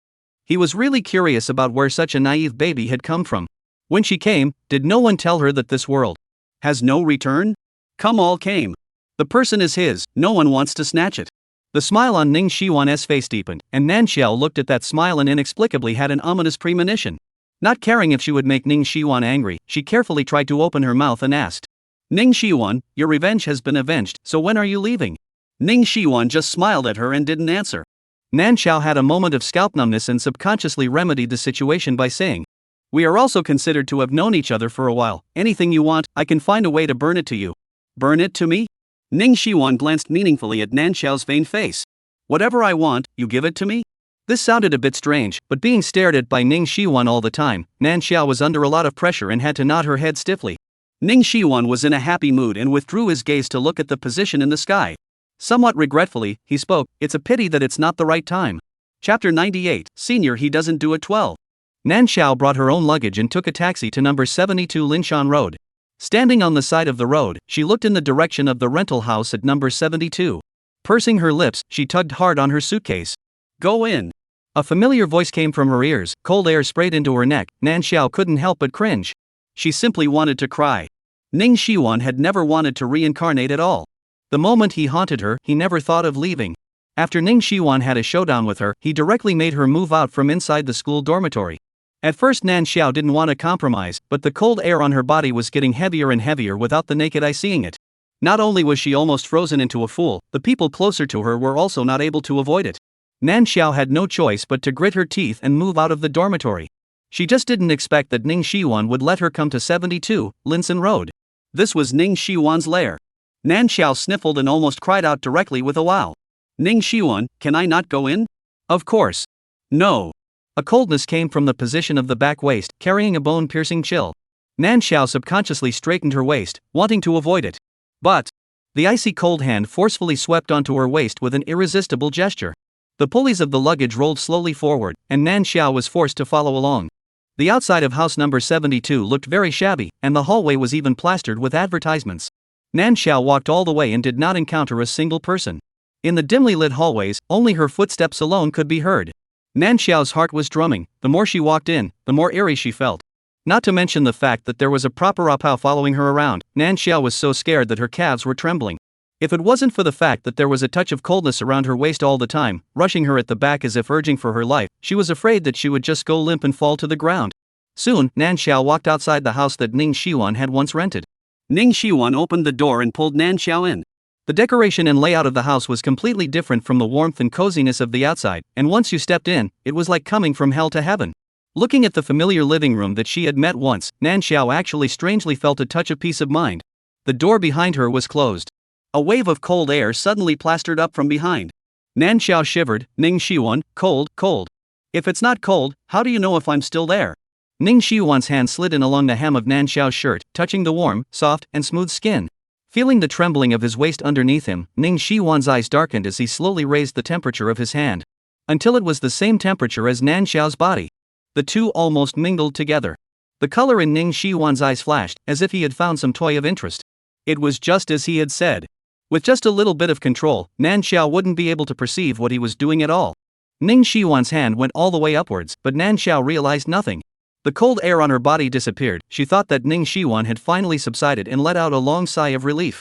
[SPEAKER 1] He was really curious about where such a naive baby had come from. When she came, did no one tell her that this world has no return? Come all came. The person is his, no one wants to snatch it. The smile on Ning Shiwan's face deepened, and Nan Xiao looked at that smile and inexplicably had an ominous premonition. Not caring if she would make Ning Shiwan angry, she carefully tried to open her mouth and asked, Ning Shiwan, your revenge has been avenged, so when are you leaving? Ning Shiwan just smiled at her and didn't answer. Nan Xiao had a moment of scalp numbness and subconsciously remedied the situation by saying, we are also considered to have known each other for a while. Anything you want, I can find a way to burn it to you. Burn it to me? Ning Shiwan glanced meaningfully at Nan Xiao's vain face. Whatever I want, you give it to me? This sounded a bit strange, but being stared at by Ning Shiwan all the time, Nan Xiao was under a lot of pressure and had to nod her head stiffly. Ning Shiwan was in a happy mood and withdrew his gaze to look at the position in the sky. Somewhat regretfully, he spoke, it's a pity that it's not the right time. Chapter 98, Senior he doesn't do at 12. Nan Xiao brought her own luggage and took a taxi to number 72 Linshan Road. Standing on the side of the road, she looked in the direction of the rental house at number 72. Pursing her lips, she tugged hard on her suitcase. Go in. A familiar voice came from her ears, cold air sprayed into her neck. Nan Xiao couldn't help but cringe. She simply wanted to cry. Ning Shiwan had never wanted to reincarnate at all. The moment he haunted her, he never thought of leaving. After Ning Shiwan had a showdown with her, he directly made her move out from inside the school dormitory. At first Nan Xiao didn't want to compromise, but the cold air on her body was getting heavier and heavier without the naked eye seeing it. Not only was she almost frozen into a fool, the people closer to her were also not able to avoid it. Nan Xiao had no choice but to grit her teeth and move out of the dormitory. She just didn't expect that Ning Shiwan would let her come to 72, Linson Road. This was Ning Shiwan's lair. Nan Xiao sniffled and almost cried out directly with a wow. Ning Shiwan, can I not go in? Of course. No. A coldness came from the position of the back waist, carrying a bone-piercing chill. Nan Xiao subconsciously straightened her waist, wanting to avoid it. But the icy cold hand forcefully swept onto her waist with an irresistible gesture. The pulleys of the luggage rolled slowly forward, and Nan Xiao was forced to follow along. The outside of house number 72 looked very shabby, and the hallway was even plastered with advertisements. Nan Xiao walked all the way and did not encounter a single person. In the dimly lit hallways, only her footsteps alone could be heard. Nan Xiao's heart was drumming. The more she walked in, the more eerie she felt. Not to mention the fact that there was a proper Apao following her around. Nan Xiao was so scared that her calves were trembling. If it wasn't for the fact that there was a touch of coldness around her waist all the time, rushing her at the back as if urging for her life, she was afraid that she would just go limp and fall to the ground. Soon, Nan Xiao walked outside the house that Ning Shiwan had once rented. Ning Shiwan opened the door and pulled Nan Xiao in. The decoration and layout of the house was completely different from the warmth and coziness of the outside, and once you stepped in, it was like coming from hell to heaven. Looking at the familiar living room that she had met once, Nan Xiao actually strangely felt a touch of peace of mind. The door behind her was closed. A wave of cold air suddenly plastered up from behind. Nan Xiao shivered. Ning Shiwan, cold, cold. If it's not cold, how do you know if I'm still there? Ning Shiwan's hand slid in along the hem of Nan Xiao's shirt, touching the warm, soft, and smooth skin. Feeling the trembling of his waist underneath him, Ning Shiwan's eyes darkened as he slowly raised the temperature of his hand, until it was the same temperature as Nan Xiao's body. The two almost mingled together. The color in Ning Shiwan's eyes flashed, as if he had found some toy of interest. It was just as he had said. With just a little bit of control, Nan Xiao wouldn't be able to perceive what he was doing at all. Ning Shiwan's hand went all the way upwards, but Nan Xiao realized nothing. The cold air on her body disappeared. She thought that Ning Shiwan had finally subsided and let out a long sigh of relief.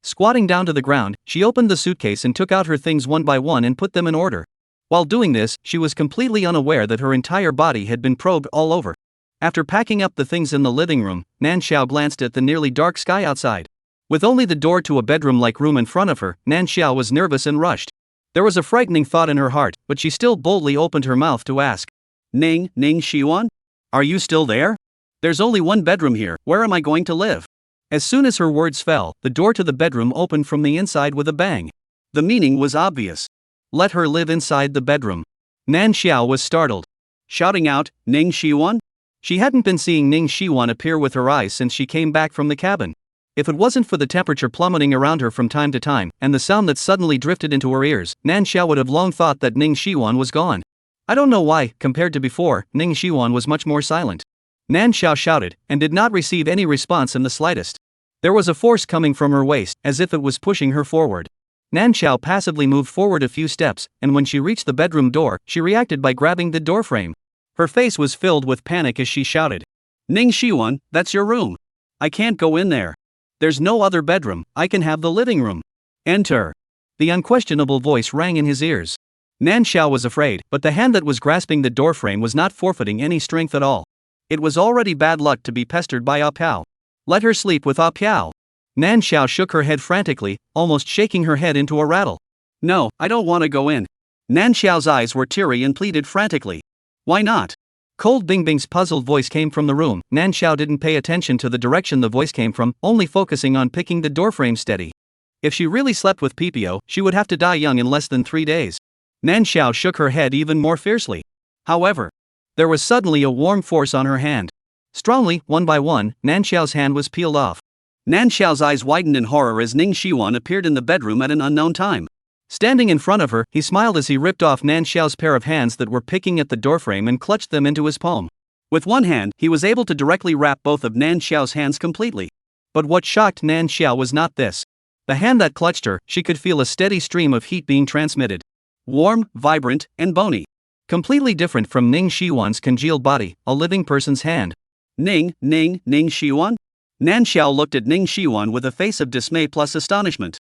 [SPEAKER 1] Squatting down to the ground, she opened the suitcase and took out her things one by one and put them in order. While doing this, she was completely unaware that her entire body had been probed all over. After packing up the things in the living room, Nan Xiao glanced at the nearly dark sky outside. With only the door to a bedroom-like room in front of her, Nan Xiao was nervous and rushed. There was a frightening thought in her heart, but she still boldly opened her mouth to ask, Ning Shiwan? Are you still there? There's only one bedroom here. Where am I going to live? As soon as her words fell, the door to the bedroom opened from the inside with a bang. The meaning was obvious. Let her live inside the bedroom. Nan Xiao was startled. Shouting out, Ning Shiwan? She hadn't been seeing Ning Shiwan appear with her eyes since she came back from the cabin. If it wasn't for the temperature plummeting around her from time to time, and the sound that suddenly drifted into her ears, Nan Xiao would have long thought that Ning Shiwan was gone. I don't know why, compared to before, Ning Shiwan was much more silent. Nan Xiao shouted, and did not receive any response in the slightest. There was a force coming from her waist, as if it was pushing her forward. Nan Xiao passively moved forward a few steps, and when she reached the bedroom door, she reacted by grabbing the doorframe. Her face was filled with panic as she shouted, Ning Shiwan, that's your room. I can't go in there. There's no other bedroom. I can have the living room. Enter. The unquestionable voice rang in his ears. Nan Xiao was afraid, but the hand that was grasping the doorframe was not forfeiting any strength at all. It was already bad luck to be pestered by Apao. Let her sleep with Apao. Nan Xiao shook her head frantically, almost shaking her head into a rattle. No, I don't want to go in. Nan Xiao's eyes were teary and pleaded frantically. Why not? Cold Bingbing's puzzled voice came from the room. Nan Xiao didn't pay attention to the direction the voice came from, only focusing on picking the doorframe steady. If she really slept with Pipio, she would have to die young in less than 3 days. Nan Xiao shook her head even more fiercely. However, there was suddenly a warm force on her hand. Strongly, one by one, Nan Xiao's hand was peeled off. Nan Xiao's eyes widened in horror as Ning Shiwan appeared in the bedroom at an unknown time. Standing in front of her, he smiled as he ripped off Nan Xiao's pair of hands that were picking at the doorframe and clutched them into his palm. With one hand, he was able to directly wrap both of Nan Xiao's hands completely. But what shocked Nan Xiao was not this. The hand that clutched her, she could feel a steady stream of heat being transmitted. Warm, vibrant, and bony. Completely different from Ning Shiwan's congealed body, a living person's hand. Ning Shiwan? Nan Xiao looked at Ning Shiwan with a face of dismay plus astonishment.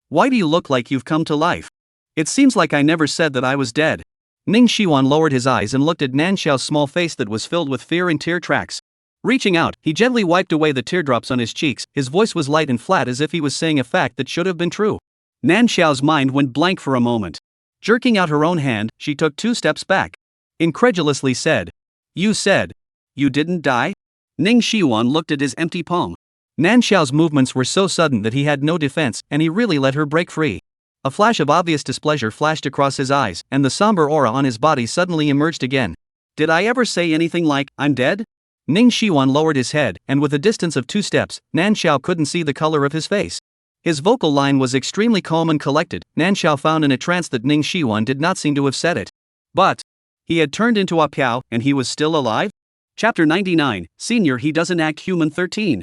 [SPEAKER 1] Why do you look like you've come to life? It seems like I never said that I was dead. Ning Shiwan lowered his eyes and looked at Nan Xiao's small face that was filled with fear and tear tracks. Reaching out, he gently wiped away the teardrops on his cheeks. His voice was light and flat as if he was saying a fact that should have been true. Nan Xiao's mind went blank for a moment. Jerking out her own hand, she took 2 steps back. Incredulously said, You said you didn't die? Ning Shiwan looked at his empty palm. Nan Xiao's movements were so sudden that he had no defense, and he really let her break free. A flash of obvious displeasure flashed across his eyes, and the somber aura on his body suddenly emerged again. Did I ever say anything like, I'm dead? Ning Shiwan lowered his head, and with a distance of 2 steps, Nan Xiao couldn't see the color of his face. His vocal line was extremely calm and collected. Nan Xiao found in a trance that Ning Shiwan did not seem to have said it. But he had turned into a Piao, and he was still alive? Chapter 99, Senior He Doesn't Act Human 13.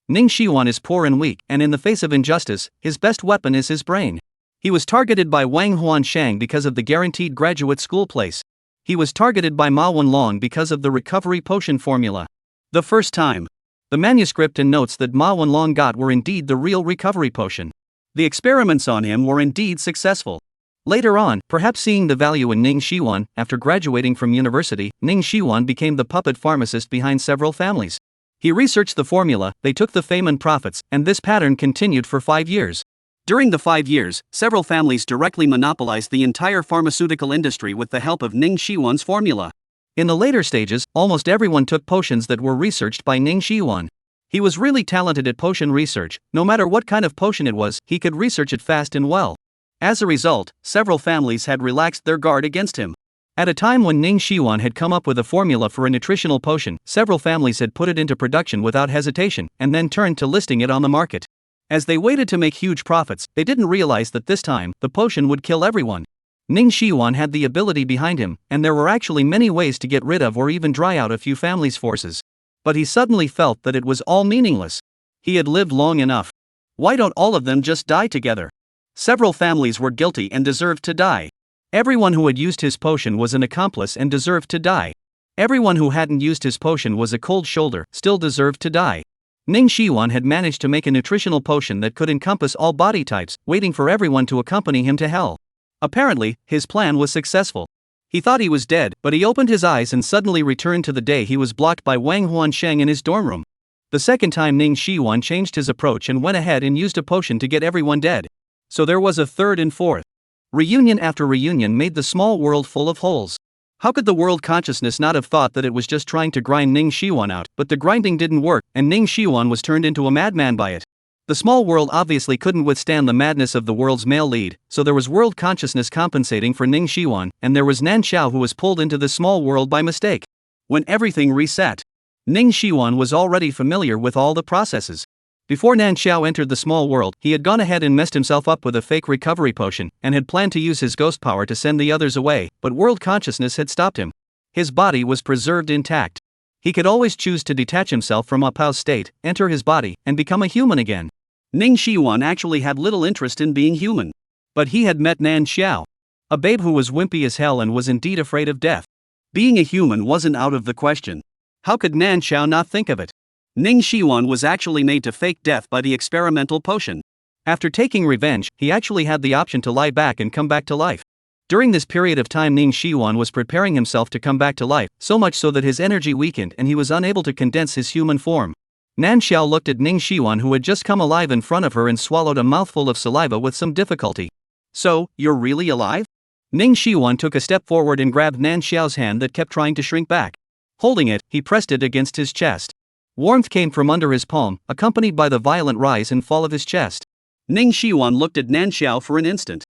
[SPEAKER 1] Ning Shiwan is poor and weak, and in the face of injustice, his best weapon is his brain. He was targeted by Wang Huanshang because of the guaranteed graduate school place. He was targeted by Ma Wenlong because of the recovery potion formula. The first time. The manuscript and notes that Ma Wenlong got were indeed the real recovery potion. The experiments on him were indeed successful. Later on, perhaps seeing the value in Ning Shiwan, after graduating from university, Ning Shiwan became the puppet pharmacist behind several families. He researched the formula, they took the fame and profits, and this pattern continued for 5 years. During the 5 years, several families directly monopolized the entire pharmaceutical industry with the help of Ning Shiwan's formula. In the later stages, almost everyone took potions that were researched by Ning Shiwan. He was really talented at potion research. No matter what kind of potion it was, he could research it fast and well. As a result, several families had relaxed their guard against him. At a time when Ning Shiwan had come up with a formula for a nutritional potion, several families had put it into production without hesitation, and then turned to listing it on the market. As they waited to make huge profits, they didn't realize that this time, the potion would kill everyone. Ning Shiwan had the ability behind him, and there were actually many ways to get rid of or even dry out a few families' forces. But he suddenly felt that it was all meaningless. He had lived long enough. Why don't all of them just die together? Several families were guilty and deserved to die. Everyone who had used his potion was an accomplice and deserved to die. Everyone who hadn't used his potion was a cold shoulder, still deserved to die. Ning Shiwan had managed to make a nutritional potion that could encompass all body types, waiting for everyone to accompany him to hell. Apparently, his plan was successful. He thought he was dead, but he opened his eyes and suddenly returned to the day he was blocked by Wang Huansheng in his dorm room. The second time Ning Shiwan changed his approach and went ahead and used a potion to get everyone dead. So there was a third and fourth. Reunion after reunion made the small world full of holes. How could the world consciousness not have thought that it was just trying to grind Ning Shiwan out, but the grinding didn't work, and Ning Shiwan was turned into a madman by it. The small world obviously couldn't withstand the madness of the world's male lead, so there was world consciousness compensating for Ning Shiwan, and there was Nan Xiao who was pulled into the small world by mistake. When everything reset, Ning Shiwan was already familiar with all the processes. Before Nan Xiao entered the small world, he had gone ahead and messed himself up with a fake recovery potion, and had planned to use his ghost power to send the others away, but world consciousness had stopped him. His body was preserved intact. He could always choose to detach himself from a Pao's state, enter his body, and become a human again. Ning Shiwan actually had little interest in being human. But he had met Nan Xiao, a babe who was wimpy as hell and was indeed afraid of death. Being a human wasn't out of the question. How could Nan Xiao not think of it? Ning Shiwan was actually made to fake death by the experimental potion. After taking revenge, he actually had the option to lie back and come back to life. During this period of time, Ning Shiwan was preparing himself to come back to life, so much so that his energy weakened and he was unable to condense his human form. Nan Xiao looked at Ning Shiwan, who had just come alive in front of her, and swallowed a mouthful of saliva with some difficulty. "So, you're really alive?" Ning Shiwan took a step forward and grabbed Nan Xiao's hand that kept trying to shrink back. Holding it, he pressed it against his chest. Warmth came from under his palm, accompanied by the violent rise and fall of his chest. Ning Shiwan looked at Nan Xiao for an instant.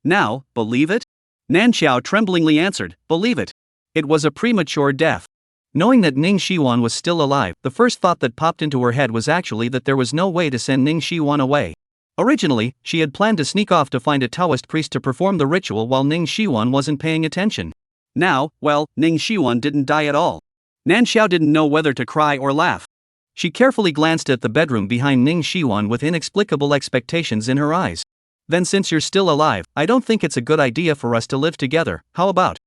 [SPEAKER 1] "Now, believe it?" Nan Xiao tremblingly answered, "Believe it." It was a premature death. Knowing that Ning Shiwan was still alive, the first thought that popped into her head was actually that there was no way to send Ning Shiwan away. Originally, she had planned to sneak off to find a Taoist priest to perform the ritual while Ning Shiwan wasn't paying attention. Now, well, Ning Shiwan didn't die at all. Nan Xiao didn't know whether to cry or laugh. She carefully glanced at the bedroom behind Ning Shiwan with inexplicable expectations in her eyes. "Then since you're still alive, I don't think it's a good idea for us to live together, how about?"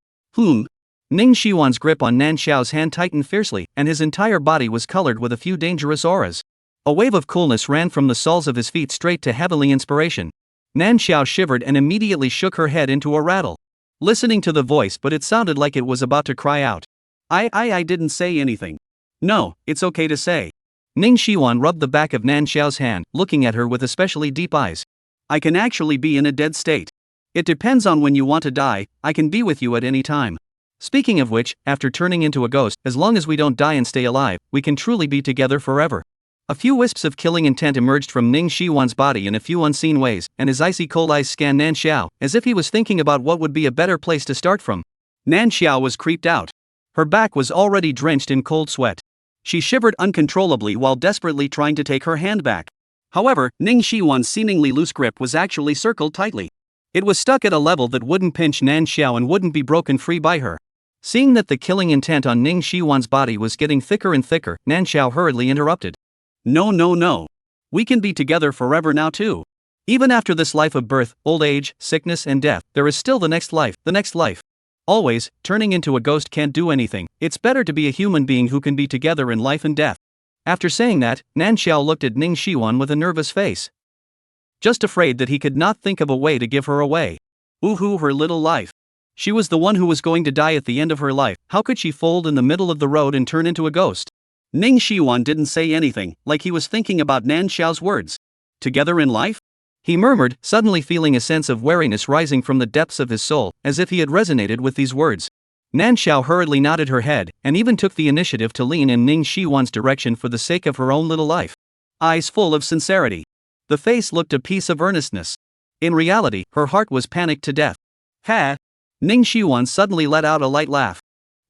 [SPEAKER 1] Ning Shiwan's grip on Nan Xiao's hand tightened fiercely, and his entire body was colored with a few dangerous auras. A wave of coolness ran from the soles of his feet straight to heavenly inspiration. Nan Xiao shivered and immediately shook her head into a rattle. Listening to the voice, but it sounded like it was about to cry out. I didn't say anything. "No, it's okay to say." Ning Shiwan rubbed the back of Nan Xiao's hand, looking at her with especially deep eyes. "I can actually be in a dead state. It depends on when you want to die. I can be with you at any time. Speaking of which, after turning into a ghost, as long as we don't die and stay alive, we can truly be together forever." A few wisps of killing intent emerged from Ning Shiwan's body in a few unseen ways, and his icy cold eyes scanned Nan Xiao, as if he was thinking about what would be a better place to start from. Nan Xiao was creeped out. Her back was already drenched in cold sweat. She shivered uncontrollably while desperately trying to take her hand back. However, Ning Shiwan's seemingly loose grip was actually circled tightly. It was stuck at a level that wouldn't pinch Nan Xiao and wouldn't be broken free by her. Seeing that the killing intent on Ning Shiwan's body was getting thicker and thicker, Nan Xiao hurriedly interrupted. No, no, no. We can be together forever now too. Even after this life of birth, old age, sickness and death, there is still the next life, the next life. Always, turning into a ghost can't do anything. It's better to be a human being who can be together in life and death. After saying that, Nan Xiao looked at Ning Shiwan with a nervous face. Just afraid that he could not think of a way to give her away. Ooh, her little life. She was the one who was going to die at the end of her life. How could she fold in the middle of the road and turn into a ghost? Ning Shiwan didn't say anything, like he was thinking about Nan Xiao's words. Together in life? He murmured, suddenly feeling a sense of weariness rising from the depths of his soul, as if he had resonated with these words. Nan Xiao hurriedly nodded her head, and even took the initiative to lean in Ning Shiwan's direction for the sake of her own little life. Eyes full of sincerity. The face looked a piece of earnestness. In reality, her heart was panicked to death. Ha! Ning Shiwan suddenly let out a light laugh.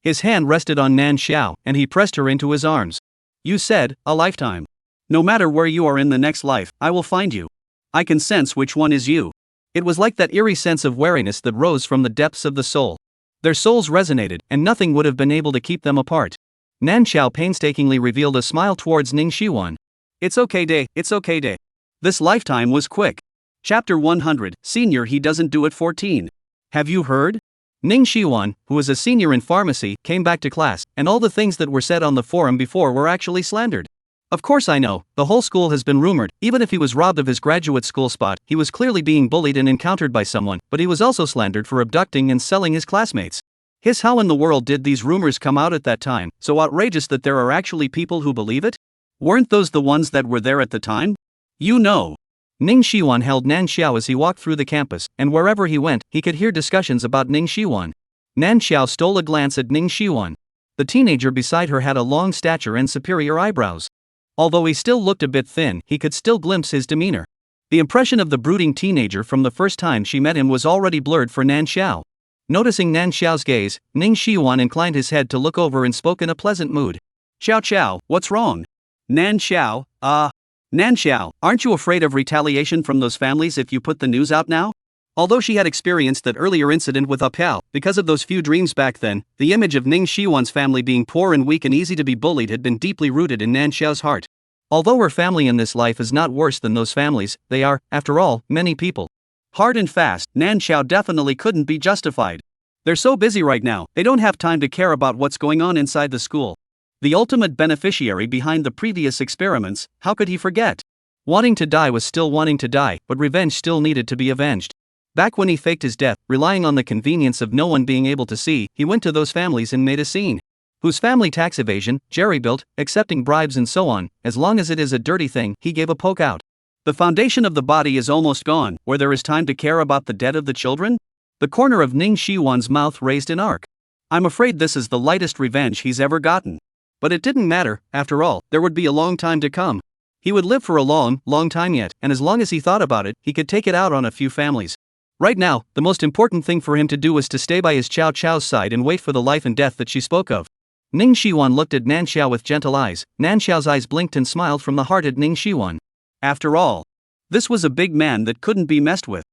[SPEAKER 1] His hand rested on Nan Xiao, and he pressed her into his arms. You said, a lifetime. No matter where you are in the next life, I will find you. I can sense which one is you. It was like that eerie sense of weariness that rose from the depths of the soul. Their souls resonated, and nothing would have been able to keep them apart. Nan Xiao painstakingly revealed a smile towards Ning Shiwan. It's okay day, it's okay day. This lifetime was quick. Chapter 100, Senior He Doesn't Do It 14. Have you heard? Ning Shiwan, who is a senior in pharmacy, came back to class, and all the things that were said on the forum before were actually slandered. Of course I know, the whole school has been rumored. Even if he was robbed of his graduate school spot, he was clearly being bullied and encountered by someone, but he was also slandered for abducting and selling his classmates. How in the world did these rumors come out at that time, so outrageous that there are actually people who believe it? Weren't those the ones that were there at the time? You know. Ning Shiwan held Nan Xiao as he walked through the campus, and wherever he went, he could hear discussions about Ning Shiwan. Nan Xiao stole a glance at Ning Shiwan. The teenager beside her had a long stature and superior eyebrows. Although he still looked a bit thin, he could still glimpse his demeanor. The impression of the brooding teenager from the first time she met him was already blurred for Nan Xiao. Noticing Nan Xiao's gaze, Ning Shiwan inclined his head to look over and spoke in a pleasant mood. Xiao, what's wrong? Nan Xiao, Nan Xiao, aren't you afraid of retaliation from those families if you put the news out now? Although she had experienced that earlier incident with Apiao, because of those few dreams back then, the image of Ning Shiwan's family being poor and weak and easy to be bullied had been deeply rooted in Nan Xiao's heart. Although her family in this life is not worse than those families, they are, after all, many people. Hard and fast, Nan Xiao definitely couldn't be justified. They're so busy right now, they don't have time to care about what's going on inside the school. The ultimate beneficiary behind the previous experiments, how could he forget? Wanting to die was still wanting to die, but revenge still needed to be avenged. Back when he faked his death, relying on the convenience of no one being able to see, he went to those families and made a scene. Whose family tax evasion, jerry-built, accepting bribes and so on, as long as it is a dirty thing, he gave a poke out. The foundation of the body is almost gone, where there is time to care about the dead of the children? The corner of Ning Shiwan's mouth raised an arc. I'm afraid this is the lightest revenge he's ever gotten. But it didn't matter, after all, there would be a long time to come. He would live for a long, long time yet, and as long as he thought about it, he could take it out on a few families. Right now, the most important thing for him to do was to stay by his Chow's side and wait for the life and death that she spoke of. Ning Shiwan looked at Nan Xiao with gentle eyes. Nan Xiao's eyes blinked and smiled from the heart at Ning Shiwan. After all, this was a big man that couldn't be messed with.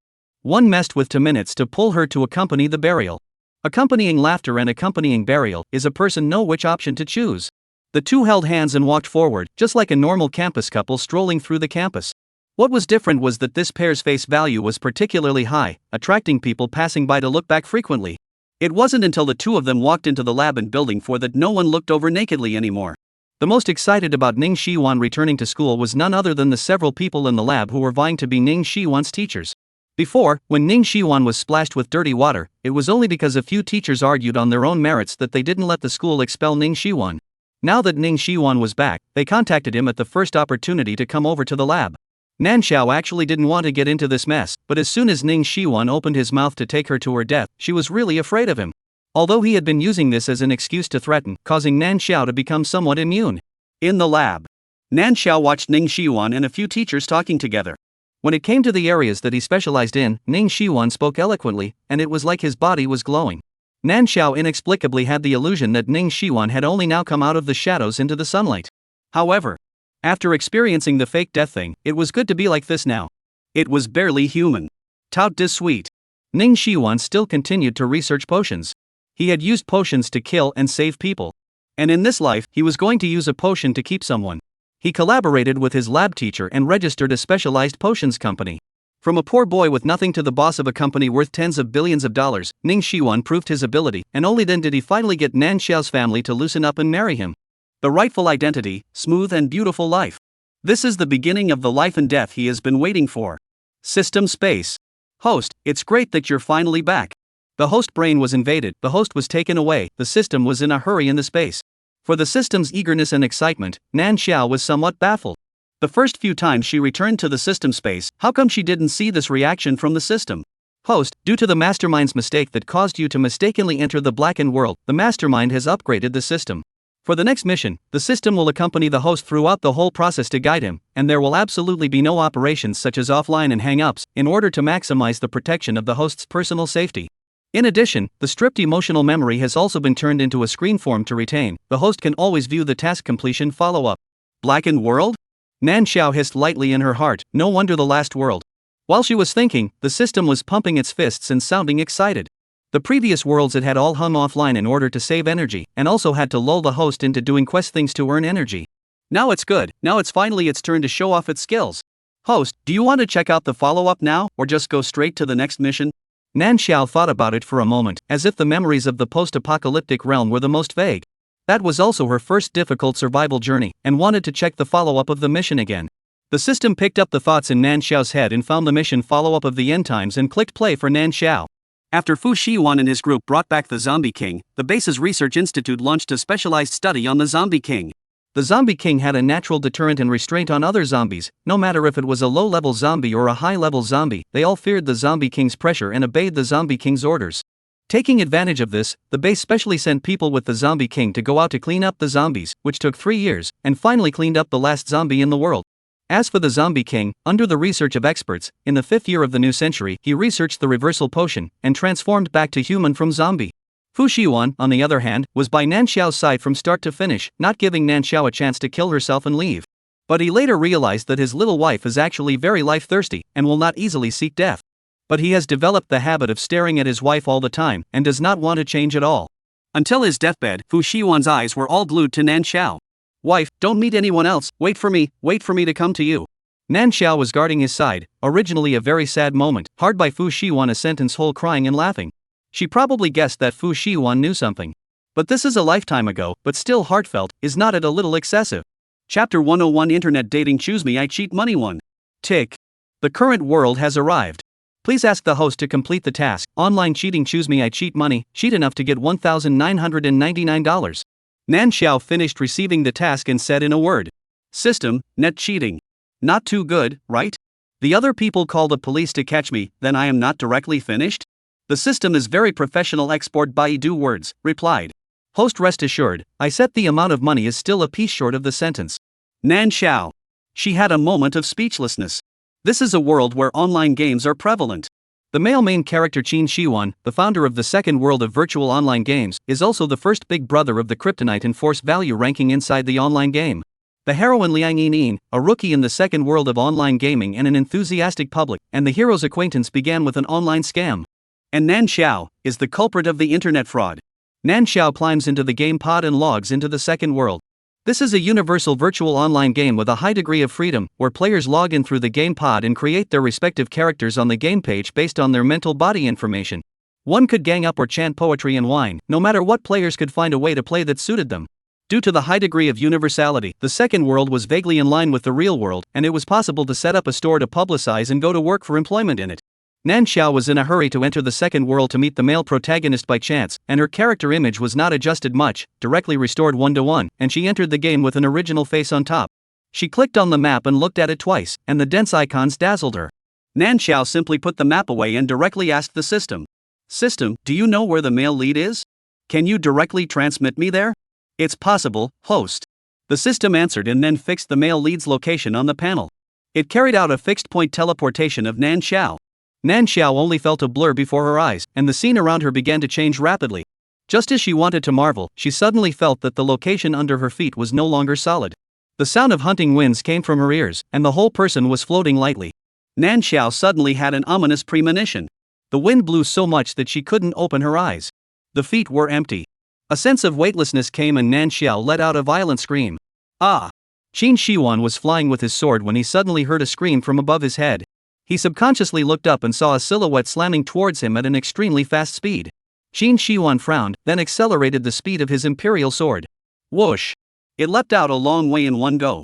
[SPEAKER 1] One messed with 2 minutes to pull her to accompany the burial. Accompanying laughter and accompanying burial is a person know which option to choose. The two held hands and walked forward, just like a normal campus couple strolling through the campus. What was different was that this pair's face value was particularly high, attracting people passing by to look back frequently. It wasn't until the two of them walked into the lab and building 4 that no one looked over nakedly anymore. The most excited about Ning Shiwan returning to school was none other than the several people in the lab who were vying to be Ning Shiwan's teachers. Before, when Ning Shiwan was splashed with dirty water, it was only because a few teachers argued on their own merits that they didn't let the school expel Ning Shiwan. Now that Ning Shiwan was back, they contacted him at the first opportunity to come over to the lab. Nan Xiao actually didn't want to get into this mess, but as soon as Ning Shiwan opened his mouth to take her to her death, she was really afraid of him. Although he had been using this as an excuse to threaten, causing Nan Xiao to become somewhat immune. In the lab, Nan Xiao watched Ning Shiwan and a few teachers talking together. When it came to the areas that he specialized in, Ning Shiwan spoke eloquently, and it was like his body was glowing. Nan Xiao inexplicably had the illusion that Ning Shiwan had only now come out of the shadows into the sunlight. However, after experiencing the fake death thing, it was good to be like this now. It was barely human. Tout de suite. Ning Shiwan still continued to research potions. He had used potions to kill and save people. And in this life, he was going to use a potion to keep someone. He collaborated with his lab teacher and registered a specialized potions company. From a poor boy with nothing to the boss of a company worth tens of billions of dollars, Ning Shiwan proved his ability, and only then did he finally get Nan Xiao's family to loosen up and marry him. The rightful identity, smooth and beautiful life. This is the beginning of the life and death he has been waiting for. System space. Host, it's great that you're finally back. The host brain was invaded, the host was taken away, the system was in a hurry in the space. For the system's eagerness and excitement, Nan Xiao was somewhat baffled. The first few times she returned to the system space, how come she didn't see this reaction from the system? Host, due to the mastermind's mistake that caused you to mistakenly enter the blackened world, the mastermind has upgraded the system. For the next mission, the system will accompany the host throughout the whole process to guide him, and there will absolutely be no operations such as offline and hang-ups, in order to maximize the protection of the host's personal safety. In addition, the stripped emotional memory has also been turned into a screen form to retain. The host can always view the task completion follow-up. Blackened world? Nan Xiao hissed lightly in her heart, no wonder the last world. While she was thinking, the system was pumping its fists and sounding excited. The previous worlds it had all hung offline in order to save energy, and also had to lull the host into doing quest things to earn energy. Now it's good, now it's finally its turn to show off its skills. Host, do you want to check out the follow-up now, or just go straight to the next mission? Nan Xiao thought about it for a moment, as if the memories of the post-apocalyptic realm were the most vague. That was also her first difficult survival journey, and wanted to check the follow-up of the mission again. The system picked up the thoughts in Nan Xiao's head and found the mission follow-up of the end times and clicked play for Nan Xiao. After Fu Shiwan and his group brought back the Zombie King, the base's research institute launched a specialized study on the Zombie King. The Zombie King had a natural deterrent and restraint on other zombies. No matter if it was a low-level zombie or a high-level zombie, they all feared the Zombie King's pressure and obeyed the Zombie King's orders. Taking advantage of this, the base specially sent people with the Zombie King to go out to clean up the zombies, which took 3 years, and finally cleaned up the last zombie in the world. As for the Zombie King, under the research of experts, in the 5th year of the new century, he researched the reversal potion, and transformed back to human from zombie. Fu Shiwan, on the other hand, was by Nan Xiao's side from start to finish, not giving Nan Xiao a chance to kill herself and leave. But he later realized that his little wife is actually very life-thirsty, and will not easily seek death. But he has developed the habit of staring at his wife all the time, and does not want to change at all. Until his deathbed, Fu Shiwan's eyes were all glued to Nan Xiao. Wife, don't meet anyone else, wait for me to come to you. Nan Xiao was guarding his side, originally a very sad moment, hard by Fu Shiwan a sentence whole crying and laughing. She probably guessed that Fu Shiwan knew something. But this is a lifetime ago, but still heartfelt, is not it a little excessive? Chapter 101 Internet Dating Choose Me I Cheat Money 1. Tick. The current world has arrived. Please ask the host to complete the task. Online cheating Choose Me I Cheat Money, cheat enough to get $1,999. Nan Xiao finished receiving the task and said in a word. System, net cheating. Not too good, right? The other people call the police to catch me, then I am not directly finished? The system is very professional export Baidu words, replied. Host rest assured, I set the amount of money is still a piece short of the sentence. Nan Xiao. She had a moment of speechlessness. This is a world where online games are prevalent. The male main character Qin Shiwan, the founder of the second world of virtual online games, is also the first big brother of the kryptonite and force value ranking inside the online game. The heroine Liang Yin, a rookie in the second world of online gaming and an enthusiastic public, and the hero's acquaintance began with an online scam. And Nan Xiao is the culprit of the internet fraud. Nan Xiao climbs into the game pod and logs into the second world. This is a universal virtual online game with a high degree of freedom, where players log in through the game pod and create their respective characters on the game page based on their mental body information. One could gang up or chant poetry and whine, no matter what players could find a way to play that suited them. Due to the high degree of universality, the second world was vaguely in line with the real world, and it was possible to set up a store to publicize and go to work for employment in it. Nan Xiao was in a hurry to enter the second world to meet the male protagonist by chance, and her character image was not adjusted much, directly restored 1:1, and she entered the game with an original face on top. She clicked on the map and looked at it twice, and the dense icons dazzled her. Nan Xiao simply put the map away and directly asked the system. System, do you know where the male lead is? Can you directly transmit me there? It's possible, host. The system answered and then fixed the male lead's location on the panel. It carried out a fixed point teleportation of Nan Xiao. Nan Xiao only felt a blur before her eyes, and the scene around her began to change rapidly. Just as she wanted to marvel, she suddenly felt that the location under her feet was no longer solid. The sound of hunting winds came from her ears, and the whole person was floating lightly. Nan Xiao suddenly had an ominous premonition. The wind blew so much that she couldn't open her eyes. The feet were empty. A sense of weightlessness came and Nan Xiao let out a violent scream. Ah! Qin Shihuan was flying with his sword when he suddenly heard a scream from above his head. He subconsciously looked up and saw a silhouette slamming towards him at an extremely fast speed. Qin Shihuan frowned, then accelerated the speed of his imperial sword. Whoosh! It leapt out a long way in one go.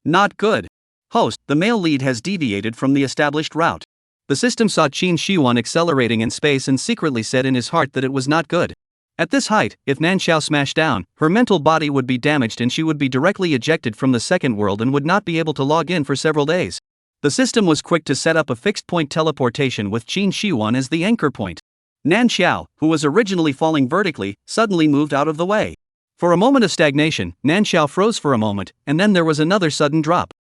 [SPEAKER 1] Not good. Host, the male lead has deviated from the established route. The system saw Qin Shihuan accelerating in space and secretly said in his heart that it was not good. At this height, if Nan Xiao smashed down, her mental body would be damaged and she would be directly ejected from the second world and would not be able to log in for several days. The system was quick to set up a fixed-point teleportation with Qin Shihuan as the anchor point. Nan Xiao, who was originally falling vertically, suddenly moved out of the way. For a moment of stagnation, Nan Xiao froze for a moment, and then there was another sudden drop.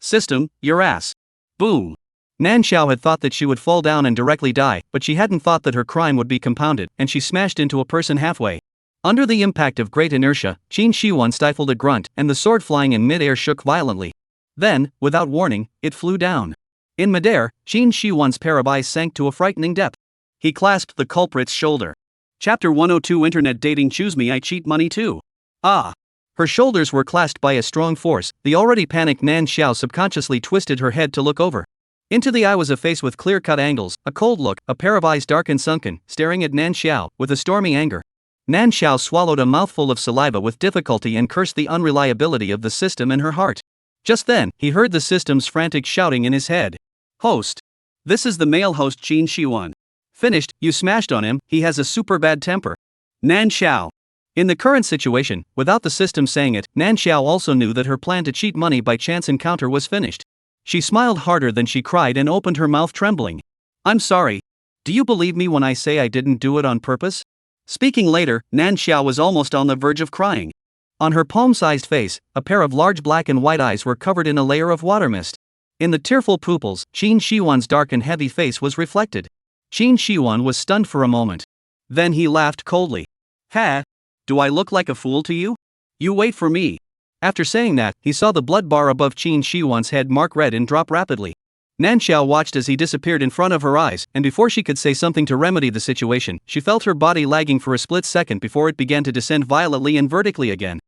[SPEAKER 1] System, your ass. Boom. Nan Xiao had thought that she would fall down and directly die, but she hadn't thought that her crime would be compounded, and she smashed into a person halfway. Under the impact of great inertia, Qin Shihuan stifled a grunt, and the sword flying in mid-air shook violently. Then, without warning, it flew down. In mid-air, Qin Shihuan's pair of eyes sank to a frightening depth. He clasped the culprit's shoulder. Chapter 102 Internet Dating. Choose me, I cheat money too. Ah! Her shoulders were clasped by a strong force. The already panicked Nan Xiao subconsciously twisted her head to look over. Into the eye was a face with clear-cut angles, a cold look, a pair of eyes dark and sunken, staring at Nan Xiao with a stormy anger. Nan Xiao swallowed a mouthful of saliva with difficulty and cursed the unreliability of the system in her heart. Just then, he heard the system's frantic shouting in his head. Host. This is the male host Qin Shihuan. Finished, you smashed on him, he has a super bad temper. Nan Xiao. In the current situation, without the system saying it, Nan Xiao also knew that her plan to cheat money by chance encounter was finished. She smiled harder than she cried and opened her mouth trembling. I'm sorry. Do you believe me when I say I didn't do it on purpose? Speaking later, Nan Xiao was almost on the verge of crying. On her palm-sized face, a pair of large black and white eyes were covered in a layer of water mist. In the tearful pupils, Qin Shihuan's dark and heavy face was reflected. Qin Shihuan was stunned for a moment. Then he laughed coldly. Ha! Do I look like a fool to you? You wait for me. After saying that, he saw the blood bar above Qin Shihuan's head mark red and drop rapidly. Nan Xiao watched as he disappeared in front of her eyes, and before she could say something to remedy the situation, she felt her body lagging for a split second before it began to descend violently and vertically again.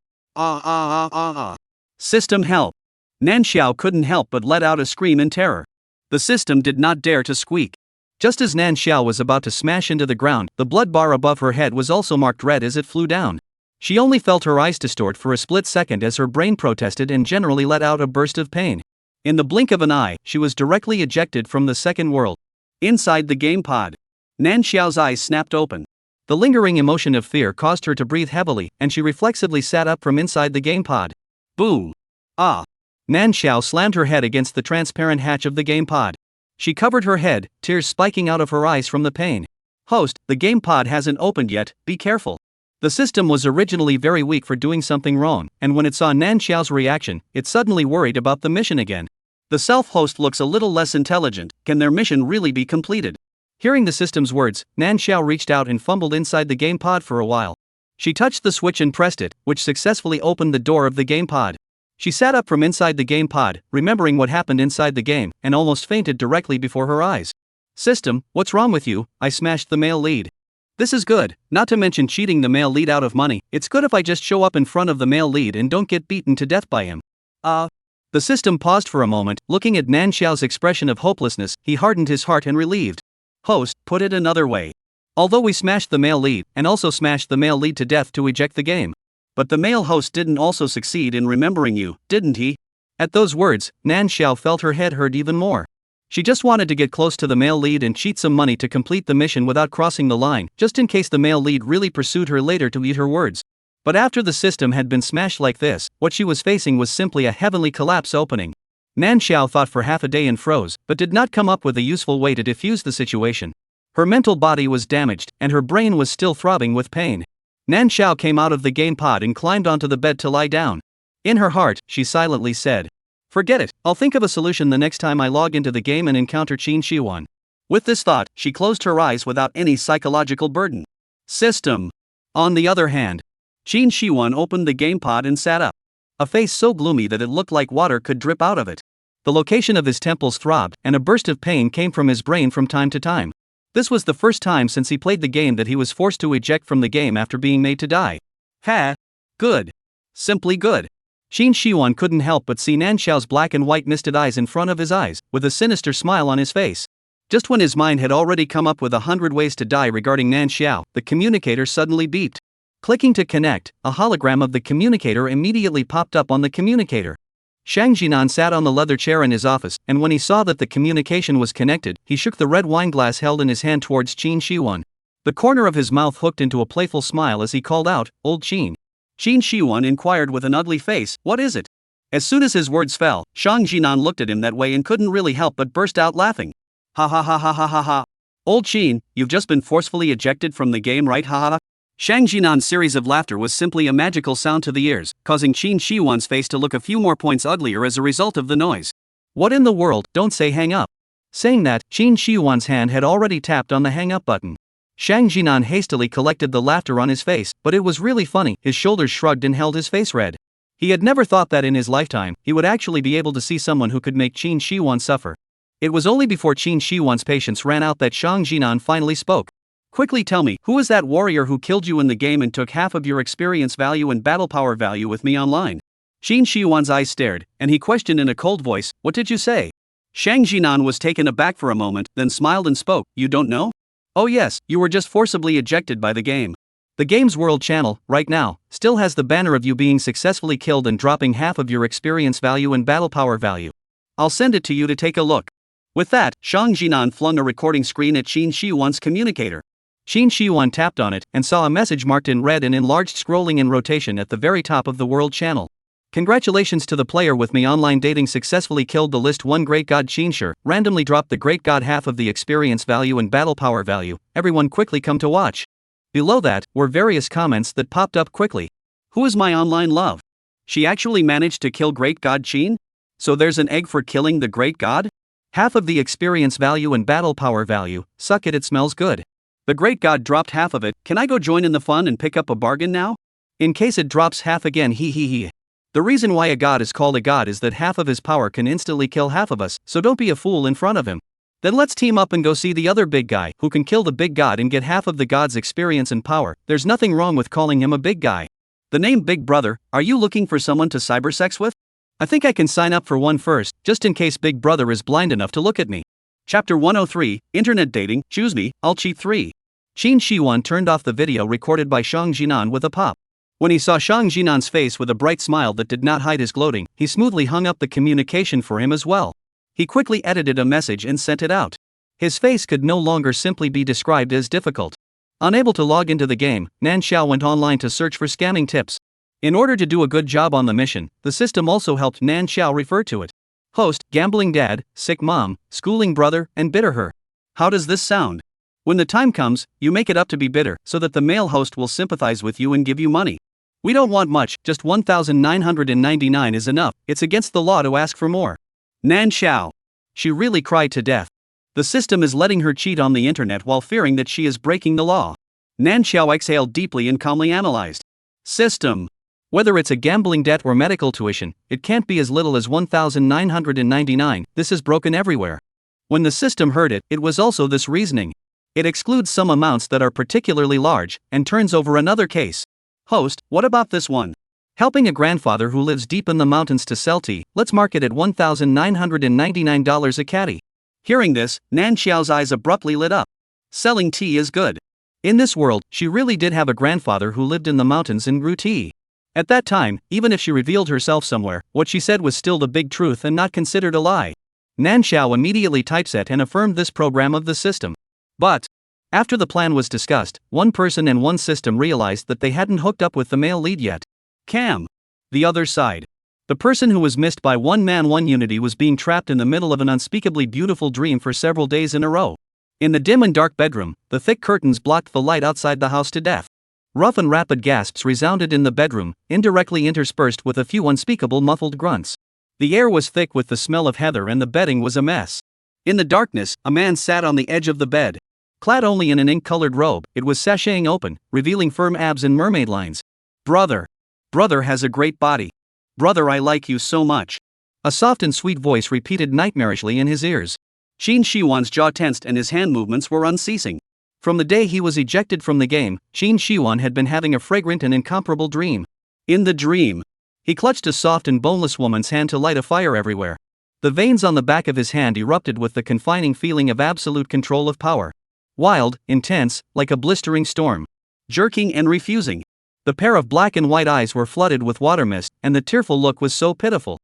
[SPEAKER 1] System help. Nan Xiao couldn't help but let out a scream in terror. The system did not dare to squeak. Just as Nan Xiao was about to smash into the ground, the blood bar above her head was also marked red as it flew down. She only felt her eyes distort for a split second as her brain protested and generally let out a burst of pain. In the blink of an eye, she was directly ejected from the second world. Inside the game pod, Nan Xiao's eyes snapped open. The lingering emotion of fear caused her to breathe heavily, and she reflexively sat up from inside the game pod. Boom! Ah! Nan Xiao slammed her head against the transparent hatch of the game pod. She covered her head, tears spiking out of her eyes from the pain. Host, the game pod hasn't opened yet, be careful. The system was originally very weak for doing something wrong, and when it saw Nan Xiao's reaction, it suddenly worried about the mission again. The self-host looks a little less intelligent, can their mission really be completed? Hearing the system's words, Nan Xiao reached out and fumbled inside the game pod for a while. She touched the switch and pressed it, which successfully opened the door of the game pod. She sat up from inside the game pod, remembering what happened inside the game, and almost fainted directly before her eyes. System, what's wrong with you? I smashed the male lead. This is good, not to mention cheating the male lead out of money. It's good if I just show up in front of the male lead and don't get beaten to death by him. The system paused for a moment, looking at Nan Xiao's expression of hopelessness. He hardened his heart and relieved. Host, put it another way. Although we smashed the male lead, and also smashed the male lead to death to eject the game. But the male host didn't also succeed in remembering you, didn't he? At those words, Nan Xiao felt her head hurt even more. She just wanted to get close to the male lead and cheat some money to complete the mission without crossing the line, just in case the male lead really pursued her later to eat her words. But after the system had been smashed like this, what she was facing was simply a heavenly collapse opening. Nan Xiao thought for half a day and froze, but did not come up with a useful way to defuse the situation. Her mental body was damaged, and her brain was still throbbing with pain. Nan Xiao came out of the game pod and climbed onto the bed to lie down. In her heart, she silently said, Forget it, I'll think of a solution the next time I log into the game and encounter Qin Shiwan. With this thought, she closed her eyes without any psychological burden. System. On the other hand, Qin Shiwan opened the gamepod and sat up. A face so gloomy that it looked like water could drip out of it. The location of his temples throbbed, and a burst of pain came from his brain from time to time. This was the first time since he played the game that he was forced to eject from the game after being made to die. Ha! Good. Simply good. Qin Shiwan couldn't help but see Nan Xiao's black and white misted eyes in front of his eyes, with a sinister smile on his face. Just when his mind had already come up with 100 ways to die regarding Nan Xiao, the communicator suddenly beeped. Clicking to connect, a hologram of the communicator immediately popped up on the communicator. Shang Jinan sat on the leather chair in his office, and when he saw that the communication was connected, he shook the red wine glass held in his hand towards Qin Shiwan. The corner of his mouth hooked into a playful smile as he called out, "Old Qin." Qin Shiwan inquired with an ugly face, "What is it?" As soon as his words fell, Shang Jinan looked at him that way and couldn't really help but burst out laughing. Ha ha ha ha ha ha ha. Old Qin, you've just been forcefully ejected from the game, right? Ha ha. Shang Jinan's series of laughter was simply a magical sound to the ears, causing Qin Shiwan's face to look a few more points uglier as a result of the noise. What in the world, don't say hang up. Saying that, Qin Shiwan's hand had already tapped on the hang up button. Shang Jinan hastily collected the laughter on his face, but it was really funny. His shoulders shrugged and held his face red. He had never thought that in his lifetime, he would actually be able to see someone who could make Qin Shiwan suffer. It was only before Qin Shiwan's patience ran out that Shang Jinan finally spoke. Quickly tell me, who is that warrior who killed you in the game and took half of your experience value and battle power value with me online? Qin Shiwan's eyes stared, and he questioned in a cold voice, "What did you say?" Shang Jinan was taken aback for a moment, then smiled and spoke, "You don't know? Oh yes, you were just forcibly ejected by the game. The Games World channel, right now, still has the banner of you being successfully killed and dropping half of your experience value and battle power value. I'll send it to you to take a look." With that, Shang Jinan flung a recording screen at Qin Shiwan's communicator. Qin Shiwan tapped on it and saw a message marked in red and enlarged scrolling in rotation at the very top of the world channel. "Congratulations to the player with me online dating successfully killed the list 1 Great God Qinshi, randomly dropped the Great God half of the experience value and battle power value, everyone quickly come to watch." Below that were various comments that popped up quickly. "Who is my online love? She actually managed to kill Great God Qin? So there's an egg for killing the Great God? Half of the experience value and battle power value, suck it smells good. The Great God dropped half of it, can I go join in the fun and pick up a bargain now? In case it drops half again, he. The reason why a god is called a god is that half of his power can instantly kill half of us, so don't be a fool in front of him. Then let's team up and go see the other big guy, who can kill the big god and get half of the god's experience and power. There's nothing wrong with calling him a big guy. The name Big Brother, are you looking for someone to cybersex with? I think I can sign up for one first, just in case Big Brother is blind enough to look at me." Chapter 103, Internet Dating, Choose Me, I'll cheat 3. Qin Shiwan turned off the video recorded by Shang Jinan with a pop. When he saw Shang Jinan's face with a bright smile that did not hide his gloating, he smoothly hung up the communication for him as well. He quickly edited a message and sent it out. His face could no longer simply be described as difficult. Unable to log into the game, Nan Xiao went online to search for scamming tips. In order to do a good job on the mission, the system also helped Nan Xiao refer to it. Host, gambling dad, sick mom, schooling brother, and bitter her. How does this sound? When the time comes, you make it up to be bitter, so that the male host will sympathize with you and give you money. We don't want much, just 1,999 is enough, it's against the law to ask for more. Nan Xiao. She really cried to death. The system is letting her cheat on the internet while fearing that she is breaking the law. Nan Xiao exhaled deeply and calmly analyzed. System. Whether it's a gambling debt or medical tuition, it can't be as little as 1,999, this is broken everywhere. When the system heard it, it was also this reasoning. It excludes some amounts that are particularly large, and turns over another case. Host, what about this one? Helping a grandfather who lives deep in the mountains to sell tea, let's mark it at $1,999 a caddy. Hearing this, Nan Xiao's eyes abruptly lit up. Selling tea is good. In this world, she really did have a grandfather who lived in the mountains and grew tea. At that time, even if she revealed herself somewhere, what she said was still the big truth and not considered a lie. Nan Xiao immediately typeset and affirmed this program of the system. But after the plan was discussed, one person and one system realized that they hadn't hooked up with the male lead yet. Cam. The other side. The person who was missed by one man one unity was being trapped in the middle of an unspeakably beautiful dream for several days in a row. In the dim and dark bedroom, the thick curtains blocked the light outside the house to death. Rough and rapid gasps resounded in the bedroom, indirectly interspersed with a few unspeakable muffled grunts. The air was thick with the smell of heather and the bedding was a mess. In the darkness, a man sat on the edge of the bed. Clad only in an ink-colored robe, it was sashaying open, revealing firm abs and mermaid lines. Brother. Brother has a great body. Brother, I like you so much. A soft and sweet voice repeated nightmarishly in his ears. Qin Shihuan's jaw tensed and his hand movements were unceasing. From the day he was ejected from the game, Qin Shihuan had been having a fragrant and incomparable dream. In the dream, he clutched a soft and boneless woman's hand to light a fire everywhere. The veins on the back of his hand erupted with the confining feeling of absolute control of power. Wild, intense, like a blistering storm. Jerking and refusing. The pair of black and white eyes were flooded with water mist, and the tearful look was so pitiful.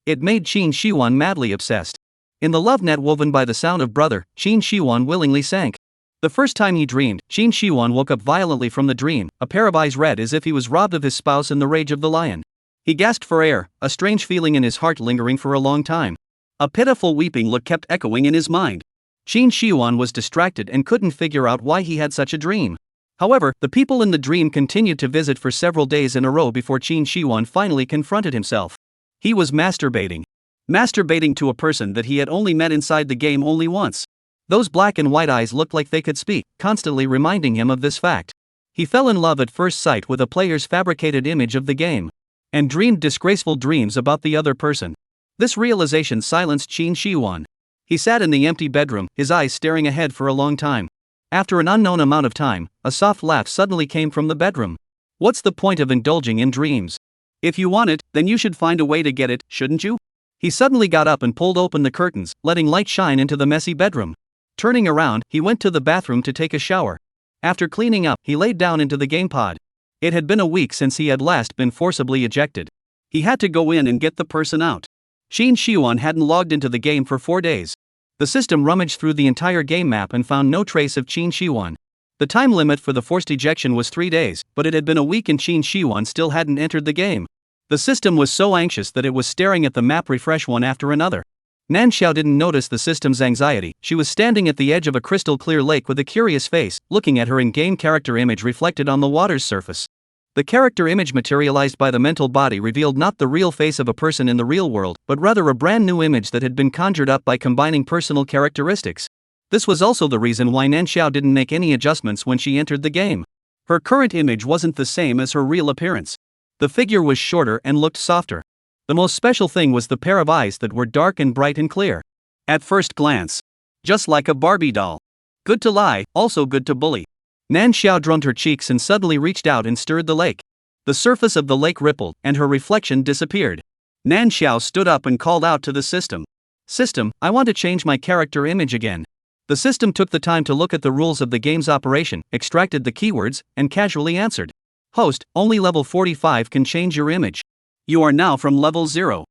[SPEAKER 1] It made Qin Shihuan madly obsessed. In the love net woven by the sound of brother, Qin Shihuan willingly sank. The first time he dreamed, Qin Shihuan woke up violently from the dream, a pair of eyes red as if he was robbed of his spouse in the rage of the lion. He gasped for air, a strange feeling in his heart lingering for a long time. A pitiful weeping look kept echoing in his mind. Qin Shihuan was distracted and couldn't figure out why he had such a dream. However, the people in the dream continued to visit for several days in a row before Qin Shihuan finally confronted himself. He was masturbating. Masturbating to a person that he had only met inside the game only once. Those black and white eyes looked like they could speak, constantly reminding him of this fact. He fell in love at first sight with a player's fabricated image of the game. And dreamed disgraceful dreams about the other person. This realization silenced Qin Shihuan. He sat in the empty bedroom, his eyes staring ahead for a long time. After an unknown amount of time, a soft laugh suddenly came from the bedroom. What's the point of indulging in dreams? If you want it, then you should find a way to get it, shouldn't you? He suddenly got up and pulled open the curtains, letting light shine into the messy bedroom. Turning around, he went to the bathroom to take a shower. After cleaning up, he laid down into the game pod. It had been a week since he had last been forcibly ejected. He had to go in and get the person out. Qin Shihuan hadn't logged into the game for 4 days. The system rummaged through the entire game map and found no trace of Qin Shihuan. The time limit for the forced ejection was 3 days, but it had been a week and Qin Shihuan still hadn't entered the game. The system was so anxious that it was staring at the map refresh one after another. Nan Xiao didn't notice the system's anxiety. She was standing at the edge of a crystal-clear lake with a curious face, looking at her in-game character image reflected on the water's surface. The character image materialized by the mental body revealed not the real face of a person in the real world, but rather a brand new image that had been conjured up by combining personal characteristics. This was also the reason why Nan Xiao didn't make any adjustments when she entered the game. Her current image wasn't the same as her real appearance. The figure was shorter and looked softer. The most special thing was the pair of eyes that were dark and bright and clear. At first glance, just like a Barbie doll. Good to lie, also good to bully. Nan Xiao drummed her cheeks and suddenly reached out and stirred the lake. The surface of the lake rippled, and her reflection disappeared. Nan Xiao stood up and called out to the system. System, I want to change my character image again. The system took the time to look at the rules of the game's operation, extracted the keywords, and casually answered. Host, only level 45 can change your image. You are now from level 0.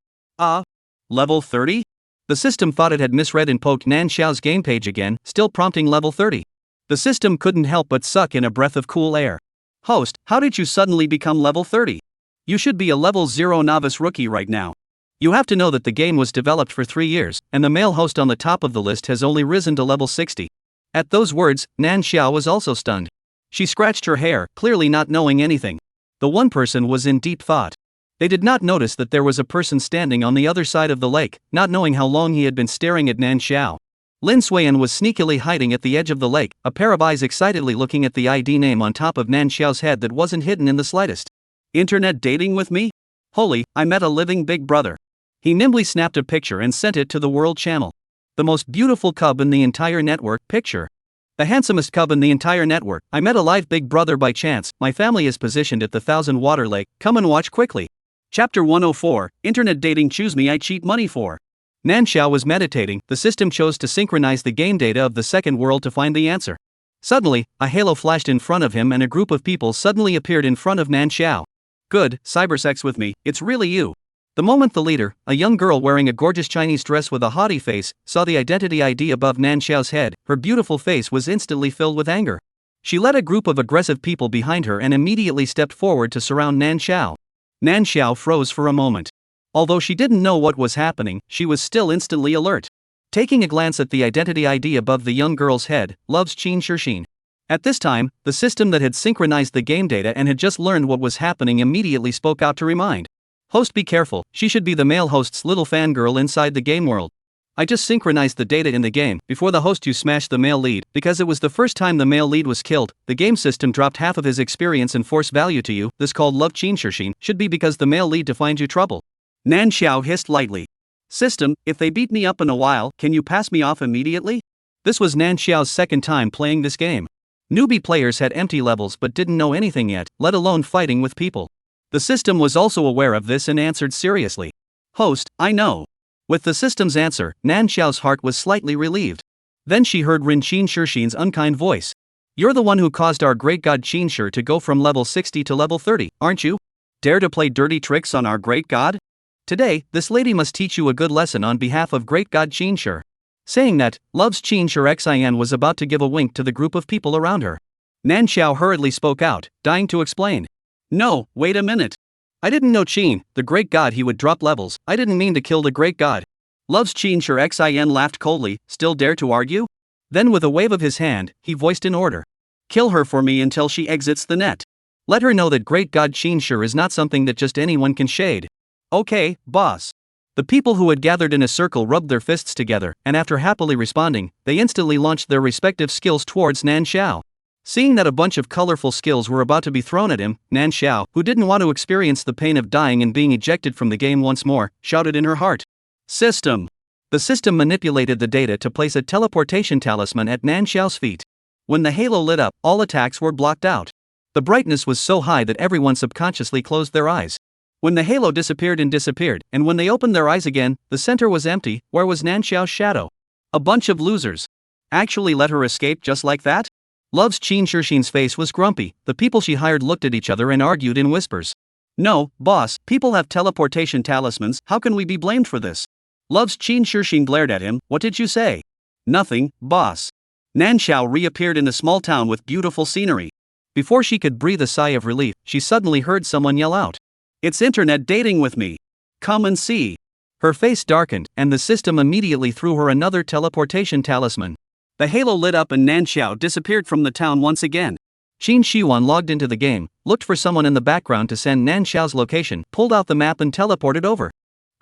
[SPEAKER 1] Level 30? The system thought it had misread and poked Nan Xiao's game page again, still prompting level 30. The system couldn't help but suck in a breath of cool air. Host, how did you suddenly become level 30? You should be a level 0 novice rookie right now. You have to know that the game was developed for 3 years, and the male host on the top of the list has only risen to level 60. At those words, Nan Xiao was also stunned. She scratched her hair, clearly not knowing anything. The one person was in deep thought. They did not notice that there was a person standing on the other side of the lake, not knowing how long he had been staring at Nan Xiao. Lin Suiyan was sneakily hiding at the edge of the lake, a pair of eyes excitedly looking at the ID name on top of Nan Xiao's head that wasn't hidden in the slightest. Internet dating with me? Holy, I met a living big brother. He nimbly snapped a picture and sent it to the world channel. The most beautiful cub in the entire network, picture. The handsomest cub in the entire network. I met a live big brother by chance. My family is positioned at the 1000 water lake. Come and watch quickly. Chapter 104, Internet Dating Choose Me I Cheat Money For. Nan Xiao was meditating. The system chose to synchronize the game data of the second world to find the answer. Suddenly, a halo flashed in front of him and a group of people suddenly appeared in front of Nan Xiao. Good, cybersex with me, it's really you. The moment the leader, a young girl wearing a gorgeous Chinese dress with a haughty face, saw the identity ID above Nan Xiao's head, her beautiful face was instantly filled with anger. She led a group of aggressive people behind her and immediately stepped forward to surround Nan Xiao. Nan Xiao froze for a moment. Although she didn't know what was happening, she was still instantly alert. Taking a glance at the identity ID above the young girl's head, loves Qin Shixin. At this time, the system that had synchronized the game data and had just learned what was happening immediately spoke out to remind. Host, be careful, she should be the male host's little fangirl inside the game world. I just synchronized the data in the game before the host you smashed the male lead because it was the first time the male lead was killed. The game system dropped half of his experience and force value to you. This called love chinshirshin should be because the male lead to find you trouble. Nan Xiao hissed lightly. System, if they beat me up in a while, can you pass me off immediately? This was Nan Xiao's second time playing this game. Newbie players had empty levels but didn't know anything yet, let alone fighting with people. The system was also aware of this and answered seriously. Host, I know. With the system's answer, Nan Xiao's heart was slightly relieved. Then she heard Rin Shirshin's unkind voice. You're the one who caused our great god Qinshi to go from level 60 to level 30, aren't you? Dare to play dirty tricks on our great god? Today, this lady must teach you a good lesson on behalf of great god Qinshi. Saying that, Love's Qinshi Xin was about to give a wink to the group of people around her. Nan Xiao hurriedly spoke out, dying to explain. No, wait a minute. I didn't know Qin, the great god, he would drop levels. I didn't mean to kill the great god. Love's Qinshi Xin laughed coldly, still dare to argue? Then with a wave of his hand, he voiced an order. Kill her for me until she exits the net. Let her know that great god Qinshi is not something that just anyone can shade. Okay, boss. The people who had gathered in a circle rubbed their fists together, and after happily responding, they instantly launched their respective skills towards Nan Xiao. Seeing that a bunch of colorful skills were about to be thrown at him, Nan Xiao, who didn't want to experience the pain of dying and being ejected from the game once more, shouted in her heart. System. The system manipulated the data to place a teleportation talisman at Nan Xiao's feet. When the halo lit up, all attacks were blocked out. The brightness was so high that everyone subconsciously closed their eyes. When the halo disappeared, and when they opened their eyes again, the center was empty. Where was Nan Xiao's shadow? A bunch of losers. Actually let her escape just like that? Love's Qinshirshin's face was grumpy. The people she hired looked at each other and argued in whispers. No, boss, people have teleportation talismans, how can we be blamed for this? Love's Qinshirshin glared at him. What did you say? Nothing, boss. Nan Xiao reappeared in a small town with beautiful scenery. Before she could breathe a sigh of relief, she suddenly heard someone yell out. It's internet dating with me. Come and see. Her face darkened, and the system immediately threw her another teleportation talisman. The halo lit up and Nan Xiao disappeared from the town once again. Qin Shiwan logged into the game, looked for someone in the background to send Nan Xiao's location, pulled out the map and teleported over.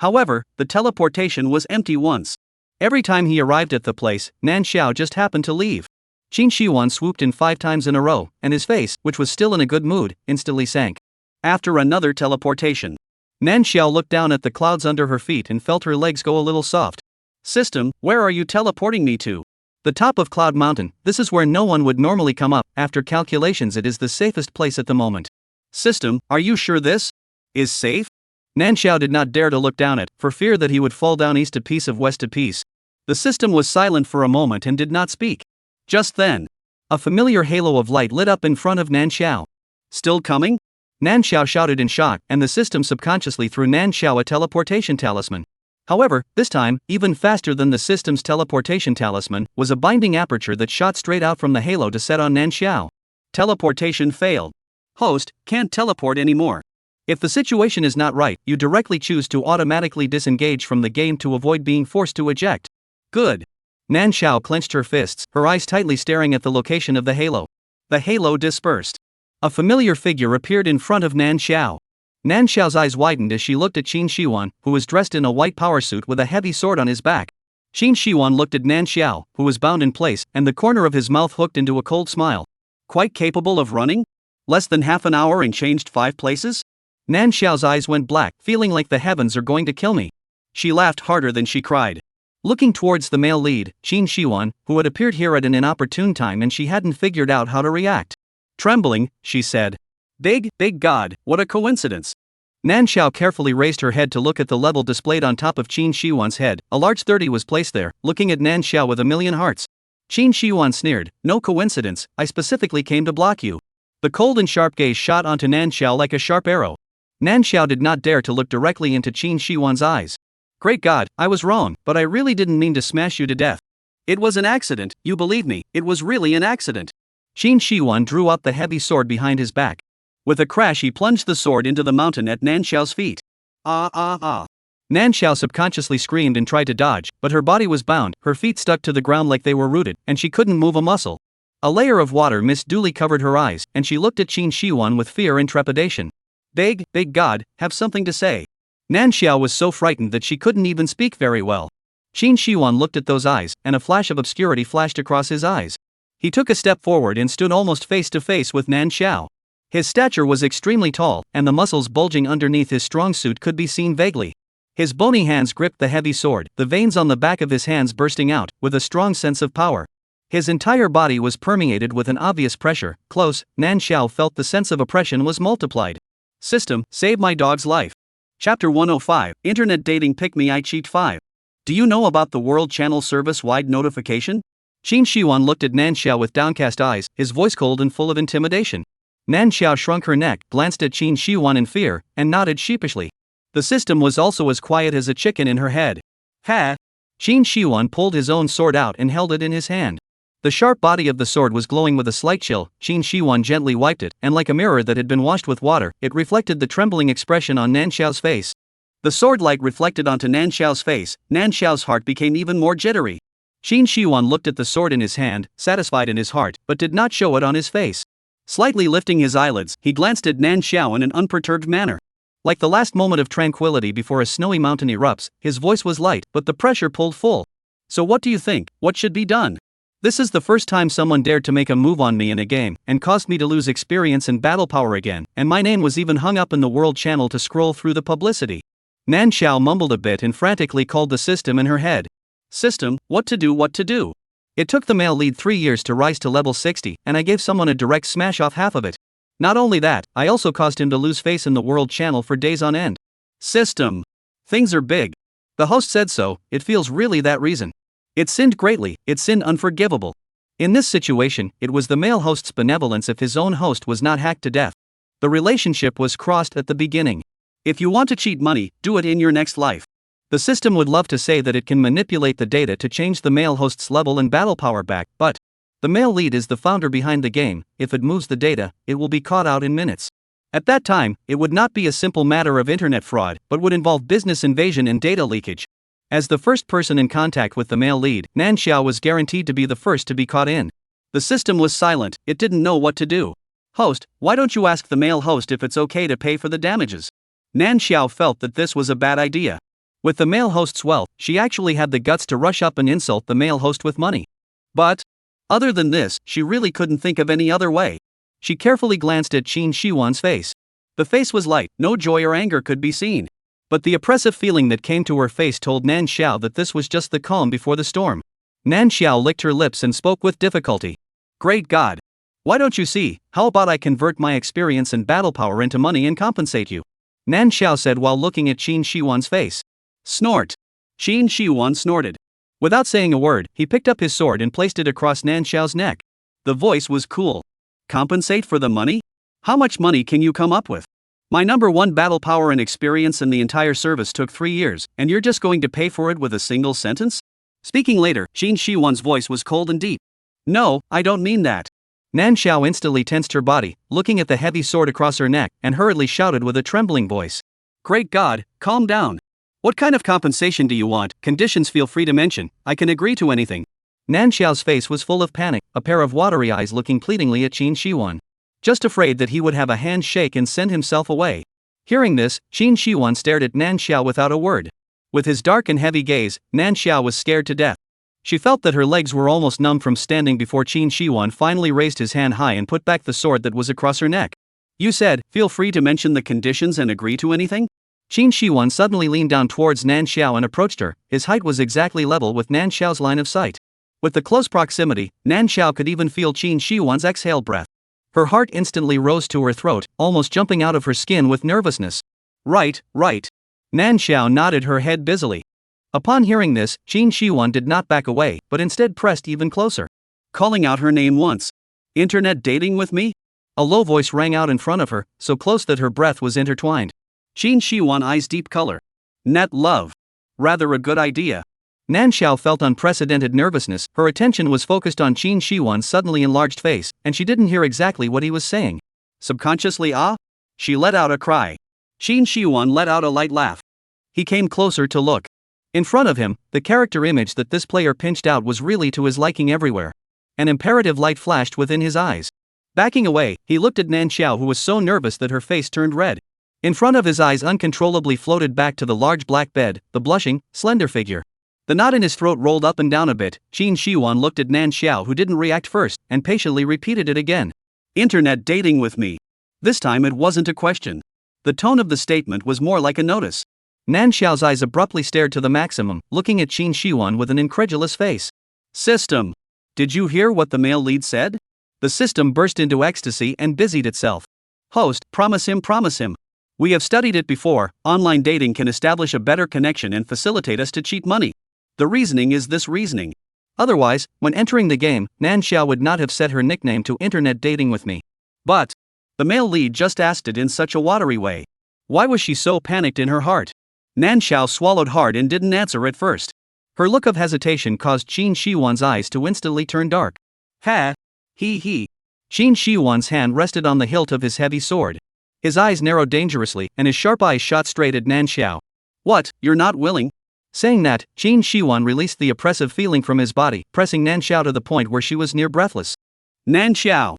[SPEAKER 1] However, the teleportation was empty once. Every time he arrived at the place, Nan Xiao just happened to leave. Qin Shiwan swooped in 5 times in a row, and his face, which was still in a good mood, instantly sank. After another teleportation, Nan Xiao looked down at the clouds under her feet and felt her legs go a little soft. System, where are you teleporting me to? The top of Cloud Mountain. This is where no one would normally come up. After calculations, it is the safest place at the moment. System, are you sure this is safe? Nan Xiao did not dare to look down it, for fear that he would fall down east a piece of west a piece. The system was silent for a moment and did not speak. Just then, a familiar halo of light lit up in front of Nan Xiao. Still coming? Nan Xiao shouted in shock, and the system subconsciously threw Nan Xiao a teleportation talisman. However, this time, even faster than the system's teleportation talisman, was a binding aperture that shot straight out from the halo to set on Nan Xiao. Teleportation failed. Host, can't teleport anymore. If the situation is not right, you directly choose to automatically disengage from the game to avoid being forced to eject. Good. Nan Xiao clenched her fists, her eyes tightly staring at the location of the halo. The halo dispersed. A familiar figure appeared in front of Nan Xiao. Nan Xiao's eyes widened as she looked at Qin Shiwan, who was dressed in a white power suit with a heavy sword on his back. Qin Shiwan looked at Nan Xiao, who was bound in place, and the corner of his mouth hooked into a cold smile. Quite capable of running? Less than half an hour and changed 5 places? Nan Xiao's eyes went black, feeling like the heavens are going to kill me. She laughed harder than she cried. Looking towards the male lead, Qin Shiwan, who had appeared here at an inopportune time and she hadn't figured out how to react. Trembling, she said. Big God, what a coincidence. Nan Xiao carefully raised her head to look at the level displayed on top of Qin Shiwan's head. A large 30 was placed there, looking at Nan Xiao with a million hearts. Qin Shiwan sneered, no coincidence, I specifically came to block you. The cold and sharp gaze shot onto Nan Xiao like a sharp arrow. Nan Xiao did not dare to look directly into Qin Shiwan's eyes. Great God, I was wrong, but I really didn't mean to smash you to death. It was an accident, you believe me, it was really an accident. Qin Shiwan drew out the heavy sword behind his back. With a crash he plunged the sword into the mountain at Nan Xiao's feet. Nan Xiao subconsciously screamed and tried to dodge, but her body was bound, her feet stuck to the ground like they were rooted, and she couldn't move a muscle. A layer of water mist duly covered her eyes, and she looked at Qin Shiwan with fear and trepidation. Big God, have something to say. Nan Xiao was so frightened that she couldn't even speak very well. Qin Shihuan looked at those eyes, and a flash of obscurity flashed across his eyes. He took a step forward and stood almost face to face with Nan Xiao. His stature was extremely tall, and the muscles bulging underneath his strong suit could be seen vaguely. His bony hands gripped the heavy sword, the veins on the back of his hands bursting out, with a strong sense of power. His entire body was permeated with an obvious pressure. Close, Nan Xiao felt the sense of oppression was multiplied. System, save my dog's life. Chapter 105, Internet Dating Pick Me I Cheat 5. Do you know about the World Channel Service-wide notification? Qin Shihuan looked at Nan Xiao with downcast eyes, his voice cold and full of intimidation. Nan Xiao shrunk her neck, glanced at Qin Shihuan in fear, and nodded sheepishly. The system was also as quiet as a chicken in her head. Ha! Qin Shihuan pulled his own sword out and held it in his hand. The sharp body of the sword was glowing with a slight chill. Qin Shihuan gently wiped it, and like a mirror that had been washed with water, it reflected the trembling expression on Nan Xiao's face. The sword light reflected onto Nan Xiao's face. Nan Xiao's heart became even more jittery. Qin Shihuan looked at the sword in his hand, satisfied in his heart, but did not show it on his face. Slightly lifting his eyelids, he glanced at Nan Xiao in an unperturbed manner. Like the last moment of tranquility before a snowy mountain erupts, his voice was light, but the pressure pulled full. So what do you think? What should be done? This is the first time someone dared to make a move on me in a game, and caused me to lose experience and battle power again, and my name was even hung up in the World Channel to scroll through the publicity. Nan Xiao mumbled a bit and frantically called the system in her head. System, what to do? It took the male lead 3 years to rise to level 60, and I gave someone a direct smash off half of it. Not only that, I also caused him to lose face in the World Channel for days on end. System. Things are big. The host said so, it feels really that reason. It sinned greatly, it sinned unforgivable. In this situation, it was the male host's benevolence if his own host was not hacked to death. The relationship was crossed at the beginning. If you want to cheat money, do it in your next life. The system would love to say that it can manipulate the data to change the male host's level and battle power back, but the male lead is the founder behind the game. If it moves the data, it will be caught out in minutes. At that time, it would not be a simple matter of internet fraud, but would involve business invasion and data leakage. As the first person in contact with the male lead, Nan Xiao was guaranteed to be the first to be caught in. The system was silent, it didn't know what to do. Host, why don't you ask the male host if it's okay to pay for the damages? Nan Xiao felt that this was a bad idea. With the male host's wealth, she actually had the guts to rush up and insult the male host with money. But other than this, she really couldn't think of any other way. She carefully glanced at Qin Shihuan's face. The face was light, no joy or anger could be seen. But the oppressive feeling that came to her face told Nan Xiao that this was just the calm before the storm. Nan Xiao licked her lips and spoke with difficulty. Great God! Why don't you see? How about I convert my experience and battle power into money and compensate you? Nan Xiao said while looking at Qin Shihuan's face. Snort! Qin Shihuan snorted. Without saying a word, he picked up his sword and placed it across Nan Xiao's neck. The voice was cool. Compensate for the money? How much money can you come up with? My number one battle power and experience in the entire service took 3 years, and you're just going to pay for it with a single sentence? Speaking later, Qin Shihuan's voice was cold and deep. No, I don't mean that. Nan Xiao instantly tensed her body, looking at the heavy sword across her neck, and hurriedly shouted with a trembling voice. Great God, calm down. What kind of compensation do you want? Conditions feel free to mention, I can agree to anything. Nan Xiao's face was full of panic, a pair of watery eyes looking pleadingly at Qin Shihuan. Just afraid that he would have a handshake and send himself away. Hearing this, Qin Shihuan stared at Nan Xiao without a word. With his dark and heavy gaze, Nan Xiao was scared to death. She felt that her legs were almost numb from standing before Qin Shihuan finally raised his hand high and put back the sword that was across her neck. You said, feel free to mention the conditions and agree to anything? Qin Shihuan suddenly leaned down towards Nan Xiao and approached her. His height was exactly level with Nan Xiao's line of sight. With the close proximity, Nan Xiao could even feel Qin Shihuan's exhaled breath. Her heart instantly rose to her throat, almost jumping out of her skin with nervousness. Right. Nan Xiao nodded her head busily. Upon hearing this, Qin Shihuan did not back away, but instead pressed even closer. Calling out her name once. Internet dating with me? A low voice rang out in front of her, so close that her breath was intertwined. Qin Shihuan eyes deep color. Net love. Rather a good idea. Nan Xiao felt unprecedented nervousness. Her attention was focused on Qin Shihuan's suddenly enlarged face, and she didn't hear exactly what he was saying. Subconsciously she let out a cry. Qin Shihuan let out a light laugh. He came closer to look. In front of him, the character image that this player pinched out was really to his liking everywhere. An imperative light flashed within his eyes. Backing away, he looked at Nan Xiao, who was so nervous that her face turned red. In front of his eyes uncontrollably floated back to the large black bed, the blushing, slender figure. The knot in his throat rolled up and down a bit. Qin Shiwan looked at Nan Xiao, who didn't react first, and patiently repeated it again. Internet dating with me. This time it wasn't a question. The tone of the statement was more like a notice. Nan Xiao's eyes abruptly stared to the maximum, looking at Qin Shiwan with an incredulous face. System. Did you hear what the male lead said? The system burst into ecstasy and busied itself. Host, promise him, promise him. We have studied it before. Online dating can establish a better connection and facilitate us to cheat money. The reasoning is this reasoning. Otherwise, when entering the game, Nan Xiao would not have set her nickname to internet dating with me. But the male lead just asked it in such a watery way. Why was she so panicked in her heart? Nan Xiao swallowed hard and didn't answer at first. Her look of hesitation caused Qin Shiwan's eyes to instantly turn dark. Ha! He. Qin Shiwan's hand rested on the hilt of his heavy sword. His eyes narrowed dangerously, and his sharp eyes shot straight at Nan Xiao. What, you're not willing? Saying that, Qin Shiwan released the oppressive feeling from his body, pressing Nan Xiao to the point where she was near breathless. Nan Xiao,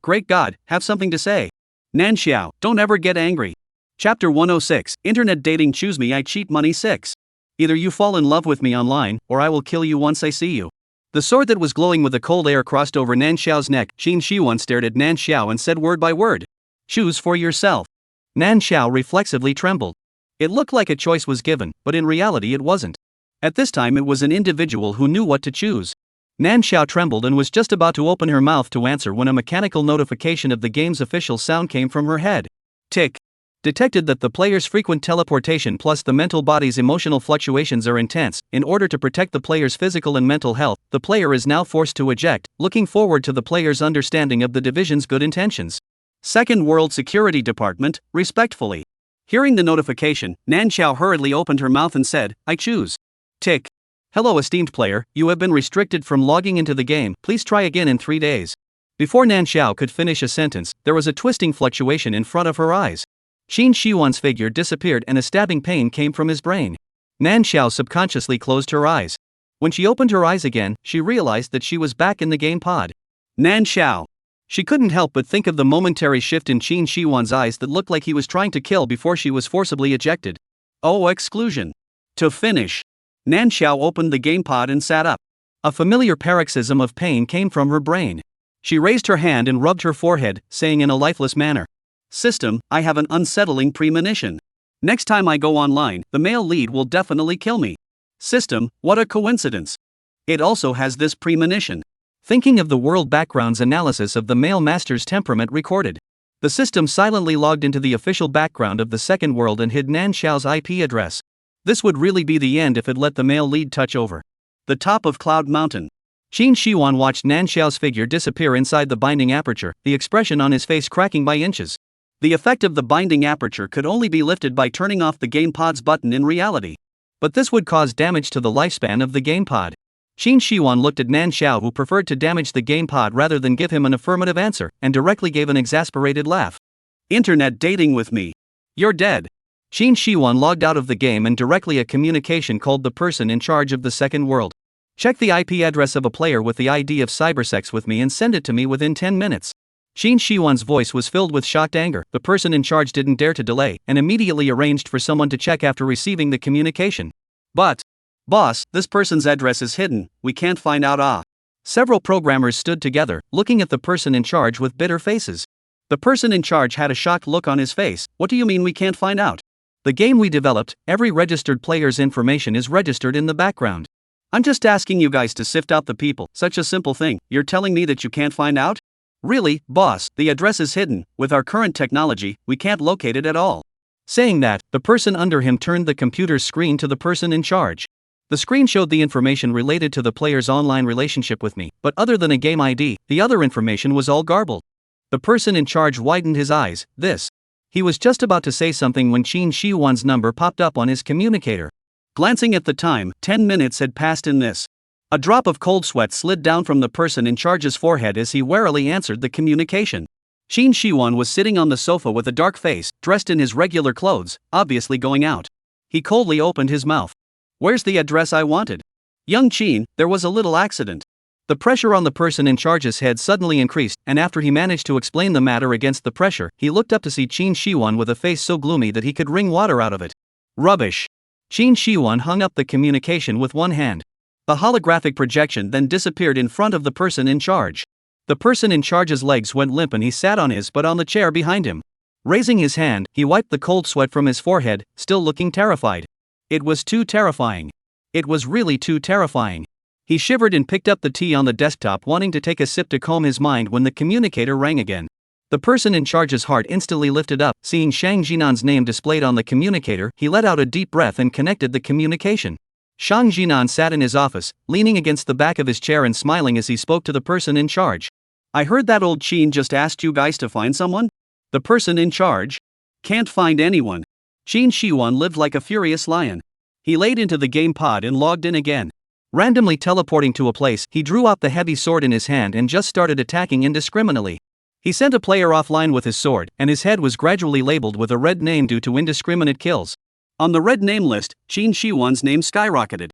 [SPEAKER 1] great God, have something to say. Nan Xiao, don't ever get angry. Chapter 106, Internet Dating. Choose me, I cheat money. 6. Either you fall in love with me online, or I will kill you once I see you. The sword that was glowing with a cold air crossed over Nan Xiao's neck. Qin Shiwan stared at Nan Xiao and said word by word. Choose for yourself. Nan Xiao reflexively trembled. It looked like a choice was given, but in reality it wasn't. At this time it was an individual who knew what to choose. Nan Xiao trembled and was just about to open her mouth to answer when a mechanical notification of the game's official sound came from her head. Tick. Detected that the player's frequent teleportation plus the mental body's emotional fluctuations are intense. In order to protect the player's physical and mental health, the player is now forced to eject, looking forward to the player's understanding of the division's good intentions. Second World Security Department, respectfully. Hearing the notification, Nan Xiao hurriedly opened her mouth and said, I choose. Tick. Hello esteemed player, you have been restricted from logging into the game, please try again in 3 days. Before Nan Xiao could finish a sentence, there was a twisting fluctuation in front of her eyes. Qin Shiwan's figure disappeared and a stabbing pain came from his brain. Nan Xiao subconsciously closed her eyes. When she opened her eyes again, she realized that she was back in the game pod. Nan Xiao. She couldn't help but think of the momentary shift in Qin Shiwan's eyes that looked like he was trying to kill before she was forcibly ejected. Oh, exclusion. To finish. Nan Xiao opened the game pod and sat up. A familiar paroxysm of pain came from her brain. She raised her hand and rubbed her forehead, saying in a lifeless manner. System, I have an unsettling premonition. Next time I go online, the male lead will definitely kill me. System, what a coincidence. It also has this premonition. Thinking of the world background's analysis of the male master's temperament recorded. The system silently logged into the official background of the second world and hid Nan Xiao's IP address. This would really be the end if it let the male lead touch over. The top of Cloud Mountain. Qin Shiwan watched Nan Xiao's figure disappear inside the binding aperture, the expression on his face cracking by inches. The effect of the binding aperture could only be lifted by turning off the game pod's button in reality. But this would cause damage to the lifespan of the game pod. Qin Shiwan looked at Nan Xiao, who preferred to damage the game pod rather than give him an affirmative answer, and directly gave an exasperated laugh. Internet dating with me. You're dead. Qin Shiwan logged out of the game and directly a communication called the person in charge of the second world. Check the IP address of a player with the ID of cybersex with me and send it to me within 10 minutes. Qin Shiwan's voice was filled with shocked anger. The person in charge didn't dare to delay, and immediately arranged for someone to check after receiving the communication. But, boss, this person's address is hidden, we can't find out. Several programmers stood together, looking at the person in charge with bitter faces. The person in charge had a shocked look on his face. What do you mean we can't find out? The game we developed, every registered player's information is registered in the background. I'm just asking you guys to sift out the people, such a simple thing. You're telling me that you can't find out? Really, boss, the address is hidden. With our current technology, we can't locate it at all. Saying that, the person under him turned the computer's screen to the person in charge. The screen showed the information related to the player's online relationship with me, but other than a game ID, the other information was all garbled. The person in charge widened his eyes. He was just about to say something when Qin Shiwan's number popped up on his communicator. Glancing at the time, 10 minutes had passed in this. A drop of cold sweat slid down from the person in charge's forehead as he warily answered the communication. Qin Shiwan was sitting on the sofa with a dark face, dressed in his regular clothes, obviously going out. He coldly opened his mouth. Where's the address I wanted? Young Qin, there was a little accident. The pressure on the person in charge's head suddenly increased, and after he managed to explain the matter against the pressure, he looked up to see Qin Shiwan with a face so gloomy that he could wring water out of it. Rubbish. Qin Shiwan hung up the communication with one hand. The holographic projection then disappeared in front of the person in charge. The person in charge's legs went limp and he sat on his butt on the chair behind him. Raising his hand, he wiped the cold sweat from his forehead, still looking terrified. It was too terrifying. It was really too terrifying. He shivered and picked up the tea on the desktop, wanting to take a sip to calm his mind when the communicator rang again. The person in charge's heart instantly lifted up. Seeing Shang Jinan's name displayed on the communicator, he let out a deep breath and connected the communication. Shang Jinan sat in his office, leaning against the back of his chair and smiling as he spoke to the person in charge. I heard that old Qin just asked you guys to find someone? The person in charge? Can't find anyone. Qin Shiwan lived like a furious lion. He laid into the game pod and logged in again. Randomly teleporting to a place, he drew out the heavy sword in his hand and just started attacking indiscriminately. He sent a player offline with his sword, and his head was gradually labeled with a red name due to indiscriminate kills. On the red name list, Qin Shiwan's name skyrocketed.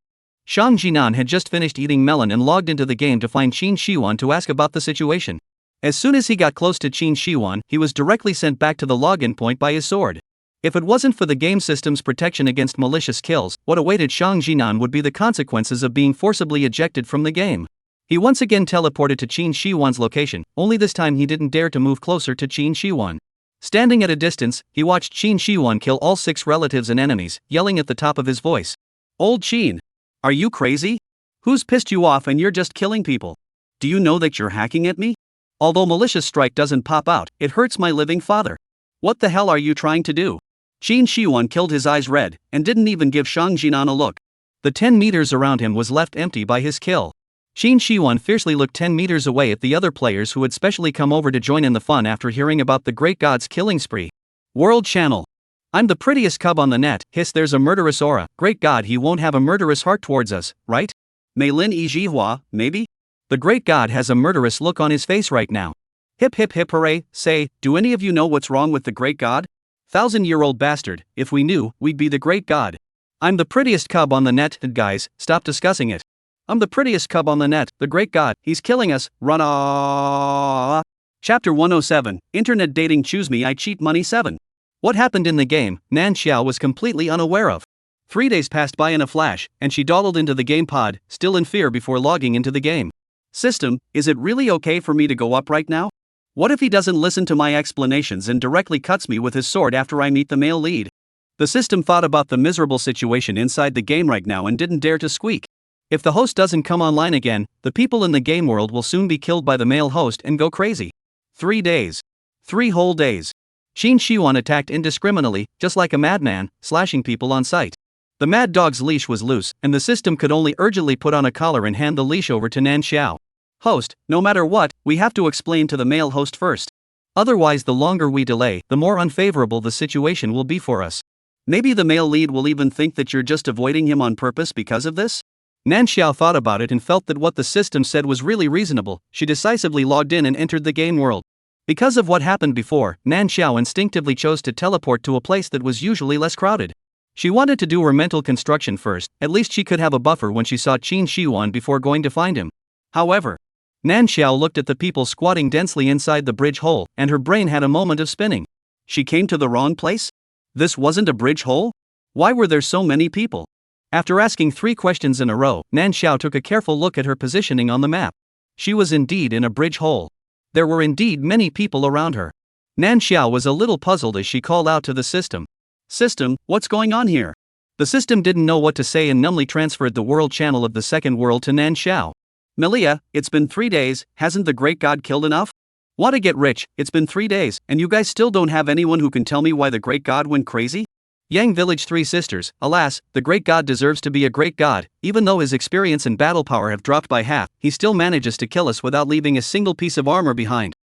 [SPEAKER 1] Shang Jinan had just finished eating melon and logged into the game to find Qin Shiwan to ask about the situation. As soon as he got close to Qin Shiwan, he was directly sent back to the login point by his sword. If it wasn't for the game system's protection against malicious kills, what awaited Shang Jinan would be the consequences of being forcibly ejected from the game. He once again teleported to Qin Shiwan's location, only this time he didn't dare to move closer to Qin Shiwan. Standing at a distance, he watched Qin Shiwan kill all 6 relatives and enemies, yelling at the top of his voice. Old Qin! Are you crazy? Who's pissed you off and you're just killing people? Do you know that you're hacking at me? Although malicious strike doesn't pop out, it hurts my living father. What the hell are you trying to do? Qin Shiwan killed his eyes red, and didn't even give Shang Jinan a look. The 10 meters around him was left empty by his kill. Qin Shiwan fiercely looked 10 meters away at the other players who had specially come over to join in the fun after hearing about the great god's killing spree. World Channel. I'm the prettiest cub on the net. Hiss, there's a murderous aura. Great god, he won't have a murderous heart towards us, right? Mei Lin Yi Jihua, maybe? The great god has a murderous look on his face right now. Hip hip hip hooray, say, do any of you know what's wrong with the great god? 1,000-year-old bastard, if we knew, we'd be the great god. I'm the prettiest cub on the net, guys, stop discussing it. I'm the prettiest cub on the net, the great god, he's killing us, run ah. Chapter 107, Internet Dating Choose Me I Cheat Money 7. What happened in the game, Nan Xiao was completely unaware of. 3 days passed by in a flash, and she dawdled into the game pod, still in fear before logging into the game. System, is it really okay for me to go up right now? What if he doesn't listen to my explanations and directly cuts me with his sword after I meet the male lead? The system thought about the miserable situation inside the game right now and didn't dare to squeak. If the host doesn't come online again, the people in the game world will soon be killed by the male host and go crazy. 3 days. 3 whole days. Qin Shiwan attacked indiscriminately, just like a madman, slashing people on sight. The mad dog's leash was loose, and the system could only urgently put on a collar and hand the leash over to Nan Xiao. Host, no matter what, we have to explain to the male host first. Otherwise, the longer we delay, the more unfavorable the situation will be for us. Maybe the male lead will even think that you're just avoiding him on purpose because of this? Nan Xiao thought about it and felt that what the system said was really reasonable. She decisively logged in and entered the game world. Because of what happened before, Nan Xiao instinctively chose to teleport to a place that was usually less crowded. She wanted to do her mental construction first, at least she could have a buffer when she saw Qin Shiwan before going to find him. However, Nan Xiao looked at the people squatting densely inside the bridge hole, and her brain had a moment of spinning. She came to the wrong place? This wasn't a bridge hole? Why were there so many people? After asking 3 questions in a row, Nan Xiao took a careful look at her positioning on the map. She was indeed in a bridge hole. There were indeed many people around her. Nan Xiao was a little puzzled as she called out to the system. System, what's going on here? The system didn't know what to say and numbly transferred the world channel of the second world to Nan Xiao. Melia, it's been 3 days, hasn't the great god killed enough? Want to get rich? It's been 3 days, and you guys still don't have anyone who can tell me why the great god went crazy? Yang Village 3 sisters, alas, the great god deserves to be a great god. Even though his experience and battle power have dropped by half, he still manages to kill us without leaving a single piece of armor behind.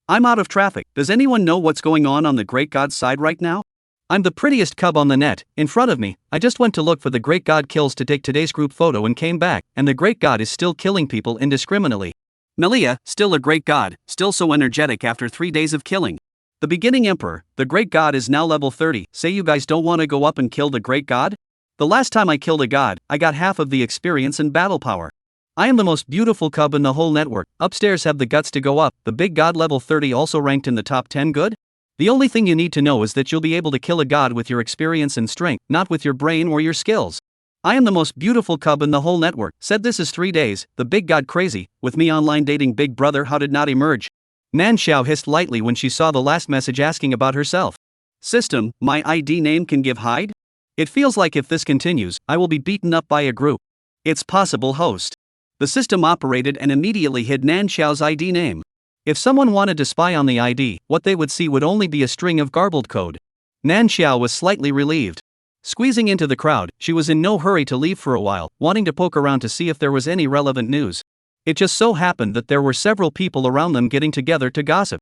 [SPEAKER 1] I'm out of traffic. Does anyone know what's going on the great god's side right now? I'm the prettiest cub on the net. In front of me, I just went to look for the great god kills to take today's group photo and came back, and the great god is still killing people indiscriminately. Melia, still a great god, still so energetic after 3 days of killing. The beginning emperor, the great god is now level 30, say you guys don't want to go up and kill the great god? The last time I killed a god, I got half of the experience and battle power. I am the most beautiful cub in the whole network. Upstairs have the guts to go up. The big god level 30 also ranked in the top 10 good? The only thing you need to know is that you'll be able to kill a god with your experience and strength, not with your brain or your skills. I am the most beautiful cub in the whole network. Said this is 3 days, the big god crazy, with me online dating Big Brother how did not emerge. Nan Xiao hissed lightly when she saw the last message asking about herself. System, my ID name can give hide? It feels like if this continues, I will be beaten up by a group. It's possible host. The system operated and immediately hid Nan Xiao's ID name. If someone wanted to spy on the ID, what they would see would only be a string of garbled code. Nan Xiao was slightly relieved. Squeezing into the crowd, she was in no hurry to leave for a while, wanting to poke around to see if there was any relevant news. It just so happened that there were several people around them getting together to gossip.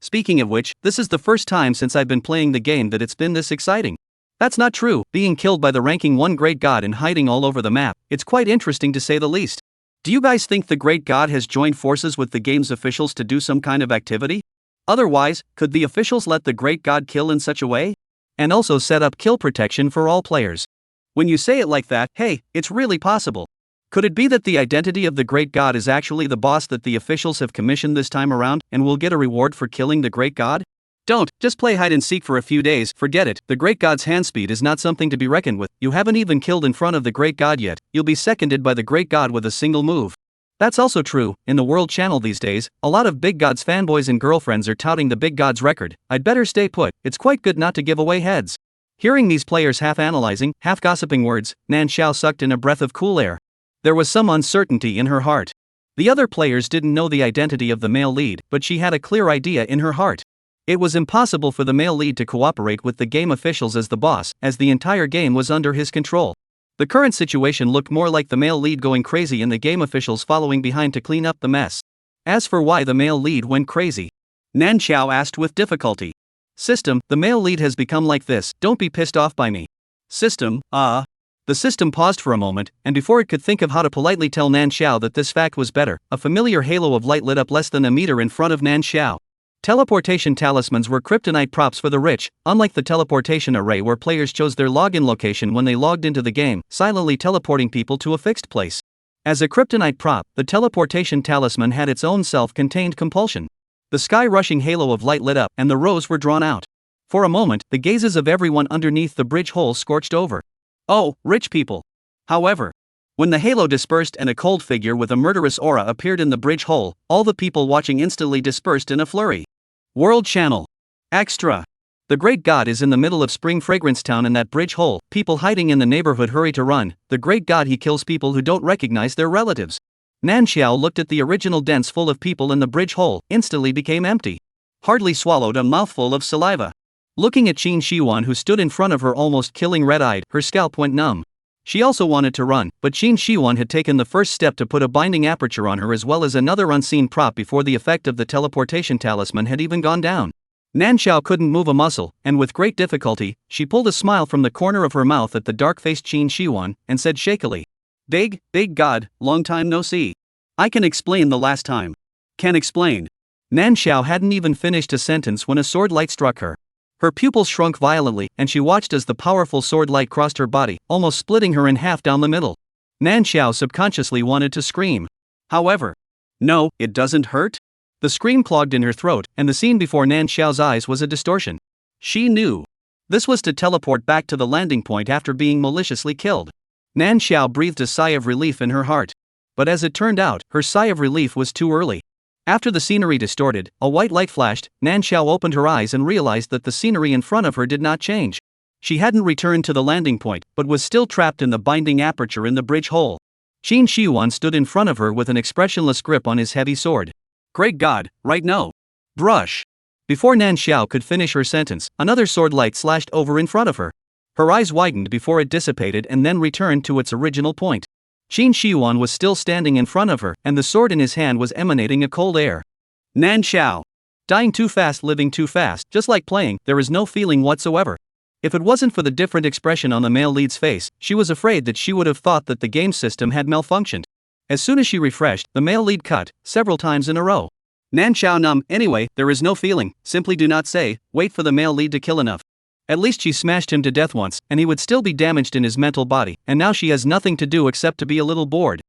[SPEAKER 1] Speaking of which, this is the first time since I've been playing the game that it's been this exciting. That's not true, being killed by the ranking 1 great god and hiding all over the map, it's quite interesting to say the least. Do you guys think the great god has joined forces with the game's officials to do some kind of activity? Otherwise, could the officials let the great god kill in such a way? And also set up kill protection for all players. When you say it like that, hey, it's really possible. Could it be that the identity of the great god is actually the boss that the officials have commissioned this time around, and will get a reward for killing the great god? Don't just play hide and seek for a few days, forget it. The great god's hand speed is not something to be reckoned with. You haven't even killed in front of the great god yet, you'll be seconded by the great god with a single move. That's also true, in the world channel these days, a lot of big god's fanboys and girlfriends are touting the big god's record. I'd better stay put, it's quite good not to give away heads. Hearing these players half-analyzing, half-gossiping words, Nan Xiao sucked in a breath of cool air. There was some uncertainty in her heart. The other players didn't know the identity of the male lead, but she had a clear idea in her heart. It was impossible for the male lead to cooperate with the game officials as the boss, as the entire game was under his control. The current situation looked more like the male lead going crazy and the game officials following behind to clean up the mess. As for why the male lead went crazy, Nan Xiao asked with difficulty. System, the male lead has become like this, don't be pissed off by me. System, The system paused for a moment, and before it could think of how to politely tell Nan Xiao that this fact was better, a familiar halo of light lit up less than a meter in front of Nan Xiao. Teleportation talismans were kryptonite props for the rich, unlike the teleportation array where players chose their login location when they logged into the game, silently teleporting people to a fixed place. As a kryptonite prop, the teleportation talisman had its own self-contained compulsion. The sky-rushing halo of light lit up, and the rows were drawn out. For a moment, the gazes of everyone underneath the bridge hole scorched over. Oh, rich people. However, when the halo dispersed and a cold figure with a murderous aura appeared in the bridge hole, all the people watching instantly dispersed in a flurry. World Channel. Extra. The great god is in the middle of Spring Fragrance Town in that bridge hole, people hiding in the neighborhood hurry to run, the great god he kills people who don't recognize their relatives. Nan Xiao looked at the original dents full of people in the bridge hole, instantly became empty. Hardly swallowed a mouthful of saliva. Looking at Qin Shiwan who stood in front of her almost killing red-eyed, her scalp went numb. She also wanted to run, but Qin Shiwan had taken the first step to put a binding aperture on her as well as another unseen prop before the effect of the teleportation talisman had even gone down. Nan Xiao couldn't move a muscle, and with great difficulty, she pulled a smile from the corner of her mouth at the dark-faced Qin Shiwan, and said shakily, Big god, long time no see. I can explain the last time. Can explain. Nan Xiao hadn't even finished a sentence when a sword light struck her. Her pupils shrunk violently, and she watched as the powerful sword light crossed her body, almost splitting her in half down the middle. Nan Xiao subconsciously wanted to scream. However, no, it doesn't hurt. The scream clogged in her throat, and the scene before Nan Xiao's eyes was a distortion. She knew. This was to teleport back to the landing point after being maliciously killed. Nan Xiao breathed a sigh of relief in her heart. But as it turned out, her sigh of relief was too early. After the scenery distorted, a white light flashed, Nan Xiao opened her eyes and realized that the scenery in front of her did not change. She hadn't returned to the landing point, but was still trapped in the binding aperture in the bridge hole. Qin Shiwan stood in front of her with an expressionless grip on his heavy sword. Great God, right no. Brush. Before Nan Xiao could finish her sentence, another sword light slashed over in front of her. Her eyes widened before it dissipated and then returned to its original point. Qin Shiwan was still standing in front of her, and the sword in his hand was emanating a cold air. Nan Xiao. Dying too fast, living too fast, just like playing, there is no feeling whatsoever. If it wasn't for the different expression on the male lead's face, she was afraid that she would have thought that the game system had malfunctioned. As soon as she refreshed, the male lead cut, several times in a row. Nan Xiao numb, anyway, there is no feeling, simply do not say, wait for the male lead to kill enough. At least she smashed him to death once, and he would still be damaged in his mental body, and now she has nothing to do except to be a little bored.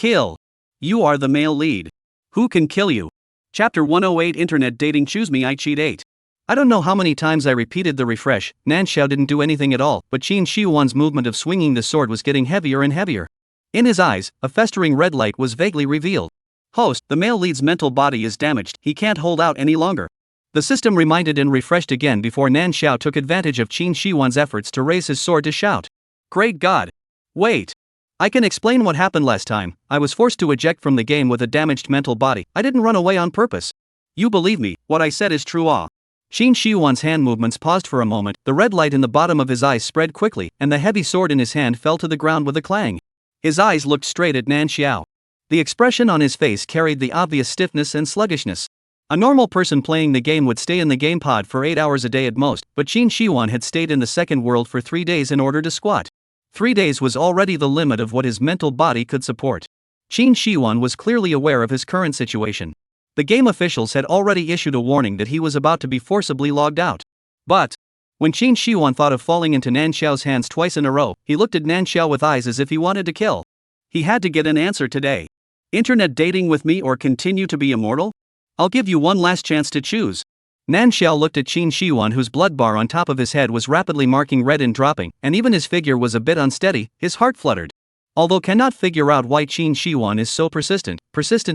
[SPEAKER 1] Kill. You are the male lead. Who can kill you? Chapter 108 Internet Dating Choose Me I Cheat 8. I don't know how many times I repeated the refresh. Nan Xiao didn't do anything at all, but Qin Shihuan's movement of swinging the sword was getting heavier and heavier. In his eyes, a festering red light was vaguely revealed. Host, the male lead's mental body is damaged, he can't hold out any longer. The system reminded and refreshed again before Nan Xiao took advantage of Qin Shihuan's efforts to raise his sword to shout. Great God! Wait! I can explain what happened last time. I was forced to eject from the game with a damaged mental body. I didn't run away on purpose. You believe me, what I said is true. Qin Shihuan's hand movements paused for a moment, the red light in the bottom of his eyes spread quickly, and the heavy sword in his hand fell to the ground with a clang. His eyes looked straight at Nan Xiao. The expression on his face carried the obvious stiffness and sluggishness. A normal person playing the game would stay in the game pod for 8 hours a day at most, but Qin Shihuan had stayed in the second world for 3 days in order to squat. 3 days was already the limit of what his mental body could support. Qin Shihuan was clearly aware of his current situation. The game officials had already issued a warning that he was about to be forcibly logged out. But when Qin Shihuan thought of falling into Nan Xiao's hands twice in a row, he looked at Nan Xiao with eyes as if he wanted to kill. He had to get an answer today. Internet dating with me or continue to be immortal? I'll give you one last chance to choose. Nan Xiao looked at Qin Shihuan, whose blood bar on top of his head was rapidly marking red and dropping, and even his figure was a bit unsteady. His heart fluttered. Although cannot figure out why Qin Shihuan is so persistent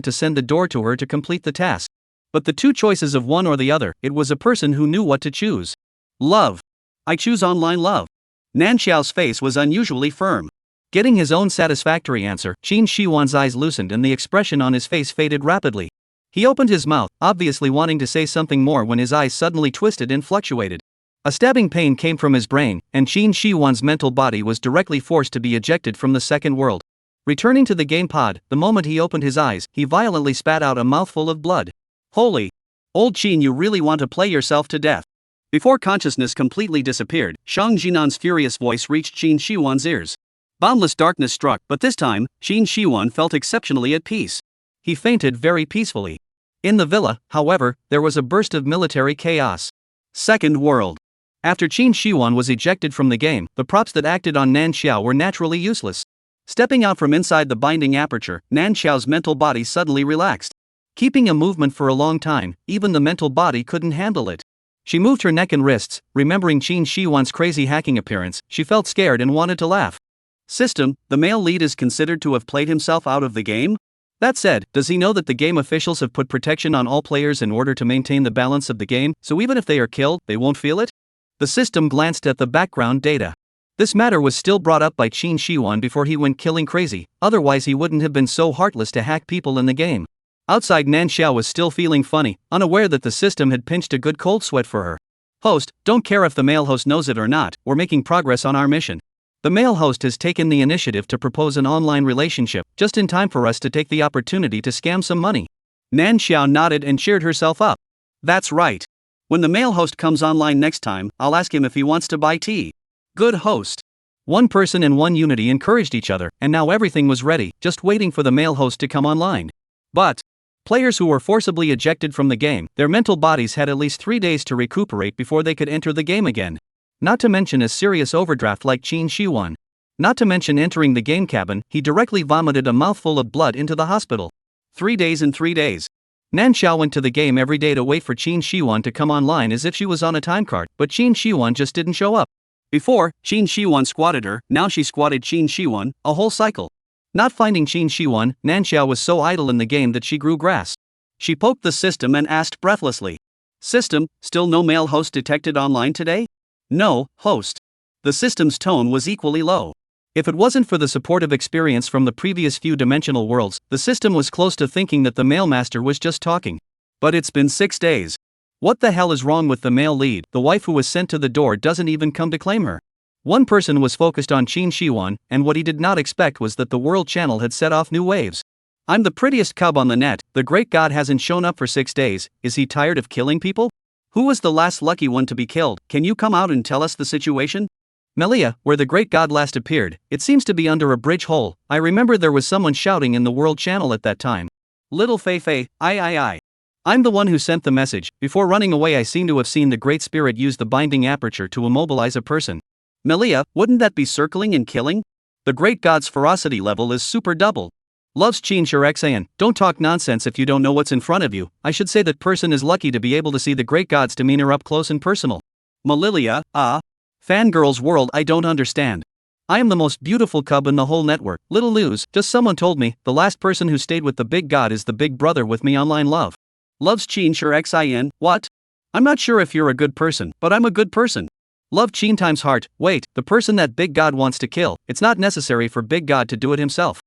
[SPEAKER 1] to send the door to her to complete the task. But the two choices of one or the other, it was a person who knew what to choose. Love. I choose online love. Nan Xiao's face was unusually firm. Getting his own satisfactory answer, Qin Shihuan's eyes loosened and the expression on his face faded rapidly. He opened his mouth, obviously wanting to say something more when his eyes suddenly twisted and fluctuated. A stabbing pain came from his brain, and Qin Shihuan's mental body was directly forced to be ejected from the second world. Returning to the game pod, the moment he opened his eyes, he violently spat out a mouthful of blood. Holy! Old Qin, you really want to play yourself to death. Before consciousness completely disappeared, Shang Jinan's furious voice reached Qin Shihuan's ears. Boundless darkness struck, but this time, Qin Shihuan felt exceptionally at peace. He fainted very peacefully. In the villa, however, there was a burst of military chaos. Second world. After Qin Shihuan was ejected from the game, the props that acted on Nan Xiao were naturally useless. Stepping out from inside the binding aperture, Nan Xiao's mental body suddenly relaxed. Keeping a movement for a long time, even the mental body couldn't handle it. She moved her neck and wrists, remembering Qin Shihuan's crazy hacking appearance. She felt scared and wanted to laugh. System, the male lead is considered to have played himself out of the game? That said, does he know that the game officials have put protection on all players in order to maintain the balance of the game, so even if they are killed, they won't feel it? The system glanced at the background data. This matter was still brought up by Qin Shihuan before he went killing crazy, otherwise he wouldn't have been so heartless to hack people in the game. Outside, Nan Xiao was still feeling funny, unaware that the system had pinched a good cold sweat for her. Host, don't care if the male host knows it or not, we're making progress on our mission. The male host has taken the initiative to propose an online relationship, just in time for us to take the opportunity to scam some money. Nan Xiao nodded and cheered herself up. That's right. When the male host comes online next time, I'll ask him if he wants to buy tea. Good host. One person and one unity encouraged each other, and now everything was ready, just waiting for the male host to come online. But players who were forcibly ejected from the game, their mental bodies had at least 3 days to recuperate before they could enter the game again. Not to mention a serious overdraft like Qin Shihuan. Not to mention entering the game cabin, he directly vomited a mouthful of blood into the hospital. 3 days and 3 days. Nan Xiao went to the game every day to wait for Qin Shihuan to come online as if she was on a timecard, but Qin Shihuan just didn't show up. Before, Qin Shihuan squatted her, now she squatted Qin Shihuan, a whole cycle. Not finding Qin Shihuan, Nan Xiao was so idle in the game that she grew grass. She poked the system and asked breathlessly. System, still no male host detected online today? No, host. The system's tone was equally low. If it wasn't for the supportive experience from the previous few dimensional worlds, the system was close to thinking that the male master was just talking. But it's been 6 days. What the hell is wrong with the male lead? The wife who was sent to the door doesn't even come to claim her. One person was focused on Qin Shihuan, and what he did not expect was that the world channel had set off new waves. I'm the prettiest cub on the net, the great god hasn't shown up for 6 days, is he tired of killing people? Who was the last lucky one to be killed? Can you come out and tell us the situation? Melia, where the great god last appeared, it seems to be under a bridge hole. I remember there was someone shouting in the world channel at that time. Little Fei Fei, I. I'm the one who sent the message. Before running away I seem to have seen the great spirit use the binding aperture to immobilize a person. Melia, wouldn't that be circling and killing? The great god's ferocity level is super double. Loves Chin Shirexayan. Don't talk nonsense if you don't know what's in front of you. I should say that person is lucky to be able to see the great god's demeanor up close and personal. Malilia, fangirls world, I don't understand. I am the most beautiful cub in the whole network. Little news, just someone told me, the last person who stayed with the big god is the big brother with me online love. Loves Chin Shirexayan. What? I'm not sure if you're a good person, but I'm a good person. Love Chin times heart. Wait, the person that big god wants to kill, it's not necessary for big god to do it himself.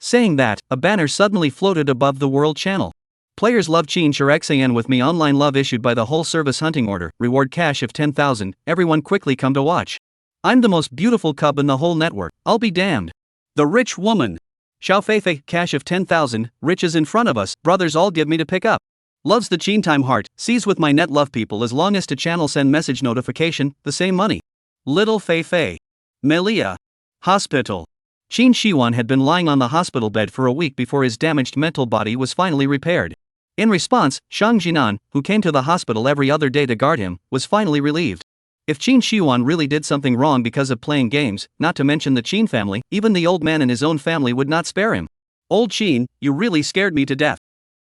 [SPEAKER 1] Saying that, a banner suddenly floated above the world channel. Players love Chin Shirexayan with me online love issued by the whole service hunting order, reward cash of 10,000, everyone quickly come to watch. I'm the most beautiful cub in the whole network, I'll be damned. The rich woman. Xiao Feifei, cash of 10,000, rich is in front of us, brothers all give me to pick up. Loves the Chin time heart, sees with my net love people as long as to channel send message notification, the same money. Little Feifei. Melia. Hospital. Chin Shiwan had been lying on the hospital bed for a week before his damaged mental body was finally repaired. In response, Shang Jinan, who came to the hospital every other day to guard him, was finally relieved. If Chin Shiwan really did something wrong because of playing games, not to mention the Chin family, even the old man and his own family would not spare him. Old Chin, you really scared me to death.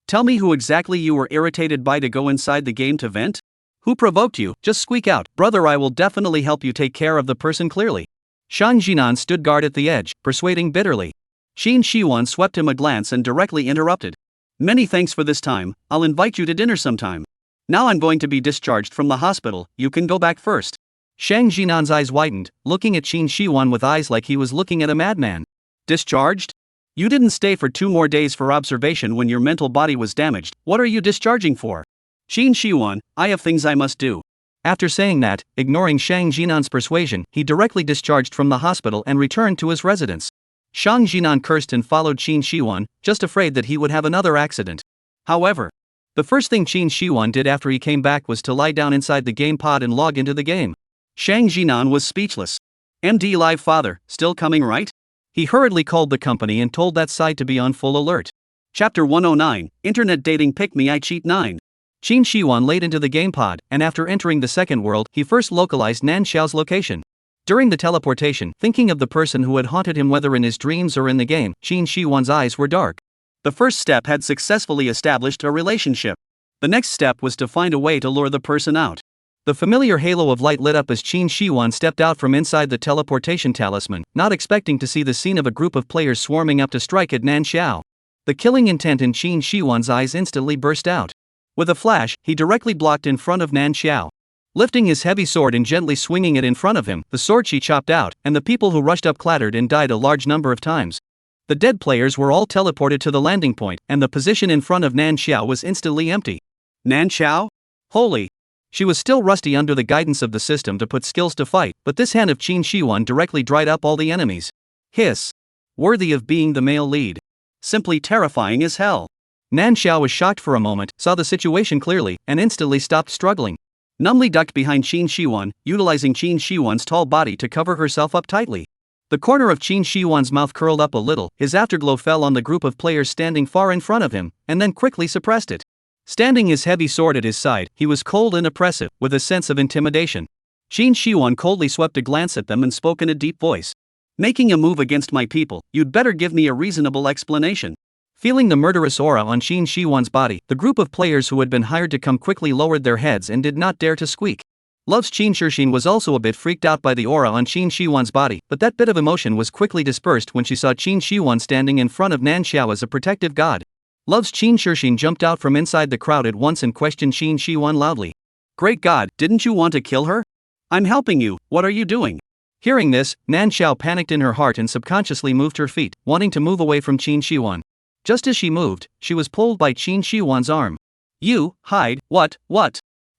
[SPEAKER 1] Tell me who exactly you were irritated by to go inside the game to vent? Who provoked you? Just squeak out, brother, I will definitely help you take care of the person clearly. Shang Jinan stood guard at the edge, persuading bitterly. Chin Shiwan swept him a glance and directly interrupted. Many thanks for this time, I'll invite you to dinner sometime. Now I'm going to be discharged from the hospital, you can go back first. Shang Jinan's eyes widened, looking at Chin Shiwan with eyes like he was looking at a madman. Discharged? You didn't stay for 2 more days for observation when your mental body was damaged, what are you discharging for? Chin Shiwan, I have things I must do. After saying that, ignoring Shang Jinan's persuasion, he directly discharged from the hospital and returned to his residence. Shang Jinan cursed and followed Chin Shiwan, just afraid that he would have another accident. However, the first thing Chin Shiwan did after he came back was to lie down inside the game pod and log into the game. Shang Jinan was speechless. MD Live father, still coming right? He hurriedly called the company and told that side to be on full alert. Chapter 109, Internet Dating Pick Me I Cheat 9. Chin Shiwan laid into the game pod, and after entering the second world, he first localized Nan Xiao's location. During the teleportation, thinking of the person who had haunted him whether in his dreams or in the game, Chin Shiwan's eyes were dark. The first step had successfully established a relationship. The next step was to find a way to lure the person out. The familiar halo of light lit up as Chin Shiwan stepped out from inside the teleportation talisman, not expecting to see the scene of a group of players swarming up to strike at Nan Xiao. The killing intent in Chin Shiwan's eyes instantly burst out. With a flash, he directly blocked in front of Nan Xiao. Lifting his heavy sword and gently swinging it in front of him, the sword she chopped out, and the people who rushed up clattered and died a large number of times. The dead players were all teleported to the landing point, and the position in front of Nan Xiao was instantly empty. Nan Xiao? Holy! She was still rusty under the guidance of the system to put skills to fight, but this hand of Chin Shiwan directly dried up all the enemies. Hiss! Worthy of being the male lead. Simply terrifying as hell. Nan Xiao was shocked for a moment, saw the situation clearly, and instantly stopped struggling. Numbly ducked behind Chin Shiwan, utilizing Chin Shiwan's tall body to cover herself up tightly. The corner of Chin Shiwan's mouth curled up a little, his afterglow fell on the group of players standing far in front of him, and then quickly suppressed it. Standing his heavy sword at his side, he was cold and oppressive, with a sense of intimidation. Chin Shiwan coldly swept a glance at them and spoke in a deep voice. Making a move against my people, you'd better give me a reasonable explanation. Feeling the murderous aura on Chin Shiwan's body, the group of players who had been hired to come quickly lowered their heads and did not dare to squeak. Love's Chin Shirshin was also a bit freaked out by the aura on Chin Shiwan's body, but that bit of emotion was quickly dispersed when she saw Chin Shiwan standing in front of Nan Xiao as a protective god. Love's Chin Shirshin jumped out from inside the crowd at once and questioned Chin Shiwan loudly. Great god, didn't you want to kill her? I'm helping you, what are you doing? Hearing this, Nan Xiao panicked in her heart and subconsciously moved her feet, wanting to move away from Chin Shiwan. Just as she moved, she was pulled by Chin Shiwan's arm. You, hide, what?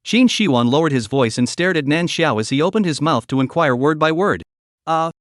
[SPEAKER 1] Chin Shiwan lowered his voice and stared at Nan Xiao as he opened his mouth to inquire word by word. Nan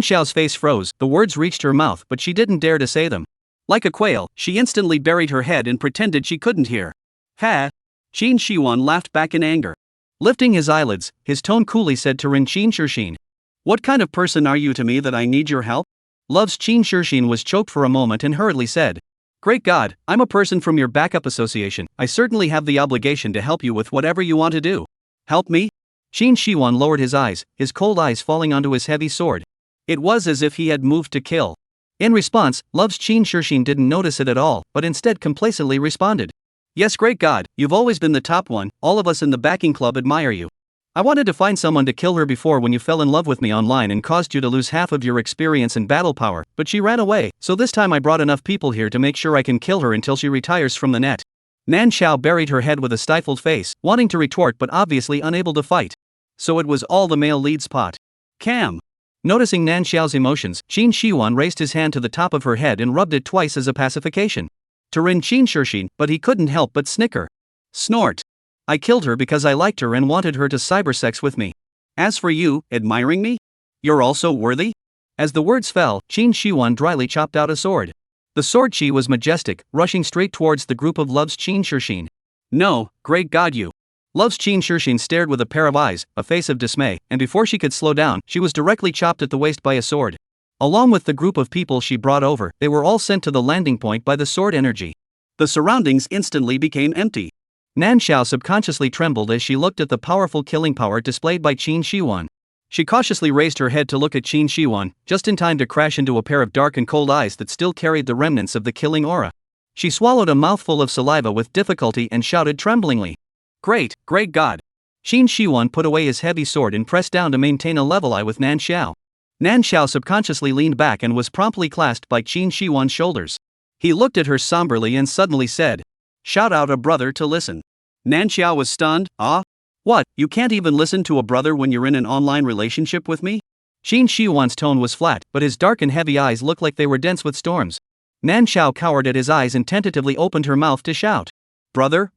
[SPEAKER 1] Xiao's face froze, the words reached her mouth but she didn't dare to say them. Like a quail, she instantly buried her head and pretended she couldn't hear. Ha! Chin Shiwan laughed back in anger. Lifting his eyelids, his tone coolly said to Rin Chin Shirshin. What kind of person are you to me that I need your help? Love's Chin Shirshin was choked for a moment and hurriedly said. Great God, I'm a person from your backup association, I certainly have the obligation to help you with whatever you want to do. Help me? Chin Shiwan lowered his eyes, his cold eyes falling onto his heavy sword. It was as if he had moved to kill. In response, Love's Qin Shirshin didn't notice it at all, but instead complacently responded. Yes, great God, you've always been the top one, all of us in the backing club admire you. I wanted to find someone to kill her before when you fell in love with me online and caused you to lose half of your experience and battle power, but she ran away, so this time I brought enough people here to make sure I can kill her until she retires from the net. Nan Xiao buried her head with a stifled face, wanting to retort but obviously unable to fight. So it was all the male lead's pot. Cam. Noticing Nan Xiao's emotions, Qin Shiwan raised his hand to the top of her head and rubbed it twice as a pacification. Turin Qin Shirshin, but he couldn't help but snicker. Snort. I killed her because I liked her and wanted her to cybersex with me. As for you, admiring me? You're also worthy? As the words fell, Qin Shiwan dryly chopped out a sword. The sword chi was majestic, rushing straight towards the group of Love's Qin Shirshin. No, great God you. Love's Qin Shirshin stared with a pair of eyes, a face of dismay, and before she could slow down, she was directly chopped at the waist by a sword. Along with the group of people she brought over, they were all sent to the landing point by the sword energy. The surroundings instantly became empty. Nan Xiao subconsciously trembled as she looked at the powerful killing power displayed by Qin Shiwan. She cautiously raised her head to look at Qin Shiwan, just in time to crash into a pair of dark and cold eyes that still carried the remnants of the killing aura. She swallowed a mouthful of saliva with difficulty and shouted tremblingly. Great God. Qin Shiwan put away his heavy sword and pressed down to maintain a level eye with Nan Xiao. Nan Xiao subconsciously leaned back and was promptly clasped by Qin Shiwan's shoulders. He looked at her somberly and suddenly said, shout out a brother to listen. Nan Xiao was stunned. Ah? What, you can't even listen to a brother when you're in an online relationship with me? Qin Shiwan's tone was flat, but his dark and heavy eyes looked like they were dense with storms. Nan Xiao cowered at his eyes and tentatively opened her mouth to shout. Brother?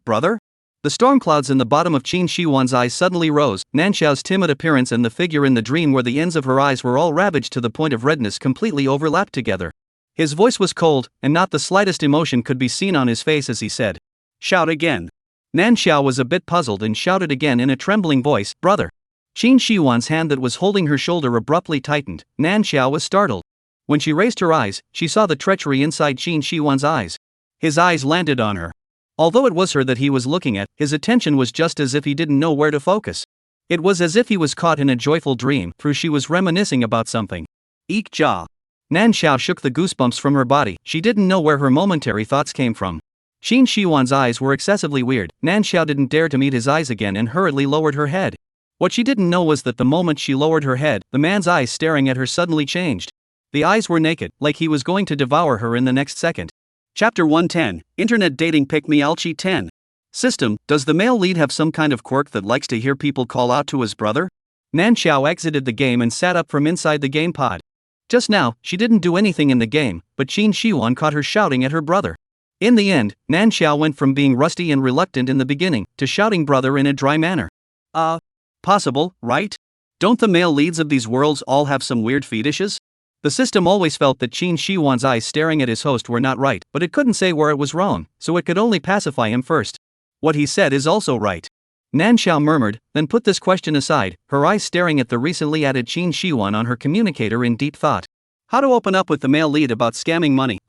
[SPEAKER 1] The storm clouds in the bottom of Qin Shiwan's eyes suddenly rose. Nan Xiao's timid appearance and the figure in the dream where the ends of her eyes were all ravaged to the point of redness completely overlapped together. His voice was cold, and not the slightest emotion could be seen on his face as he said, shout again. Nan Xiao was a bit puzzled and shouted again in a trembling voice, brother. Qin Shiwan's hand that was holding her shoulder abruptly tightened. Nan Xiao was startled. When she raised her eyes, she saw the treachery inside Qin Shiwan's eyes. His eyes landed on her. Although it was her that he was looking at, his attention was just as if he didn't know where to focus. It was as if he was caught in a joyful dream, for she was reminiscing about something. Eek ja. Nan Xiao shook the goosebumps from her body. She didn't know where her momentary thoughts came from. Qin Shiwan's eyes were excessively weird. Nan Xiao didn't dare to meet his eyes again and hurriedly lowered her head. What she didn't know was that the moment she lowered her head, the man's eyes staring at her suddenly changed. The eyes were naked, like he was going to devour her in the next second. Chapter 110, Internet Dating Pick Me Alchi 10. System, does the male lead have some kind of quirk that likes to hear people call out to his brother? Nan Xiao exited the game and sat up from inside the game pod. Just now, she didn't do anything in the game, but Qin Shiwan caught her shouting at her brother. In the end, Nan Xiao went from being rusty and reluctant in the beginning, to shouting brother in a dry manner. Possible, right? Don't the male leads of these worlds all have some weird fetishes? The system always felt that Qin Shiwan's eyes staring at his host were not right, but it couldn't say where it was wrong, so it could only pacify him first. What he said is also right. Nan Xiao murmured, then put this question aside, her eyes staring at the recently added Qin Shiwan on her communicator in deep thought. How to open up with the male lead about scamming money,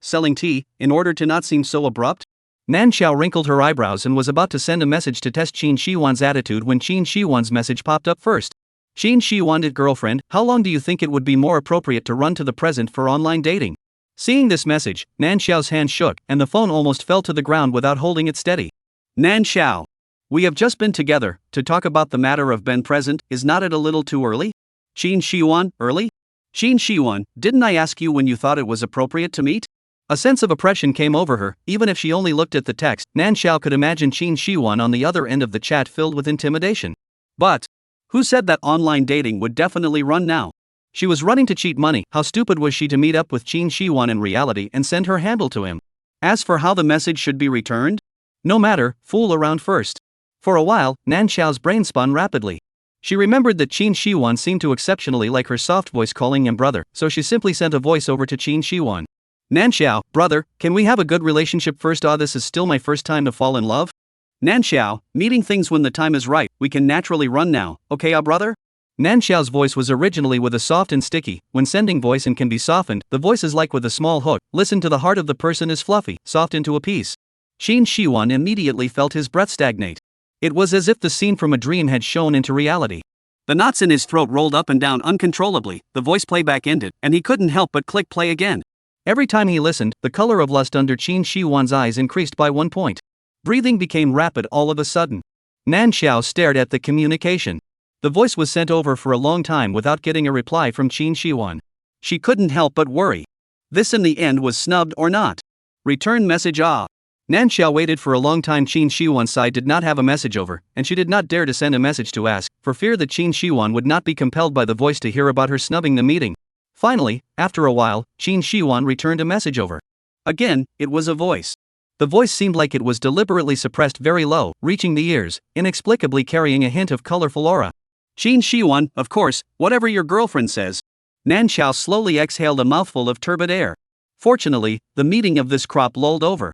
[SPEAKER 1] selling tea, in order to not seem so abrupt? Nan Xiao wrinkled her eyebrows and was about to send a message to test Qin Shiwan's attitude when Qin Shiwan's message popped up first. Qin Shiwan, girlfriend, how long do you think it would be more appropriate to run to the present for online dating? Seeing this message, Nan Xiao's hand shook, and the phone almost fell to the ground without holding it steady. Nan Xiao. We have just been together, to talk about the matter of Ben present, is not it a little too early? Qin Shiwan, early? Qin Shiwan, didn't I ask you when you thought it was appropriate to meet? A sense of oppression came over her. Even if she only looked at the text, Nan Xiao could imagine Qin Shiwan on the other end of the chat filled with intimidation. But who said that online dating would definitely run now? She was running to cheat money. How stupid was she to meet up with Qin Shiwan in reality and send her handle to him? As for how the message should be returned? No matter, fool around first. For a while, Nan Xiao's brain spun rapidly. She remembered that Qin Shiwan seemed to exceptionally like her soft voice calling him brother, so she simply sent a voice over to Qin Shiwan. Nan Xiao, brother, can we have a good relationship first? This is still my first time to fall in love. Nan Xiao, meeting things when the time is right, we can naturally run now, okay brother? Nan Xiao's voice was originally with a soft and sticky. When sending voice and can be softened, the voice is like with a small hook. Listen to the heart of the person is fluffy, soft into a piece. Qin Shiwan immediately felt his breath stagnate. It was as if the scene from a dream had shown into reality. The knots in his throat rolled up and down uncontrollably, the voice playback ended, and he couldn't help but click play again. Every time he listened, the color of lust under Qin Shiwan's eyes increased by 1 point. Breathing became rapid all of a sudden. Nan Xiao stared at the communication. The voice was sent over for a long time without getting a reply from Qin Shiwan. She couldn't help but worry. This in the end was snubbed or not? Return message Nan Xiao waited for a long time. Qin Shiwan's side did not have a message over, and she did not dare to send a message to ask, for fear that Qin Shiwan would not be compelled by the voice to hear about her snubbing the meeting. Finally, after a while, Qin Shiwan returned a message over. Again, it was a voice. The voice seemed like it was deliberately suppressed very low, reaching the ears, inexplicably carrying a hint of colorful aura. Qin Shiwan, of course, whatever your girlfriend says. Nan Xiao slowly exhaled a mouthful of turbid air. Fortunately, the meeting of this crop lulled over.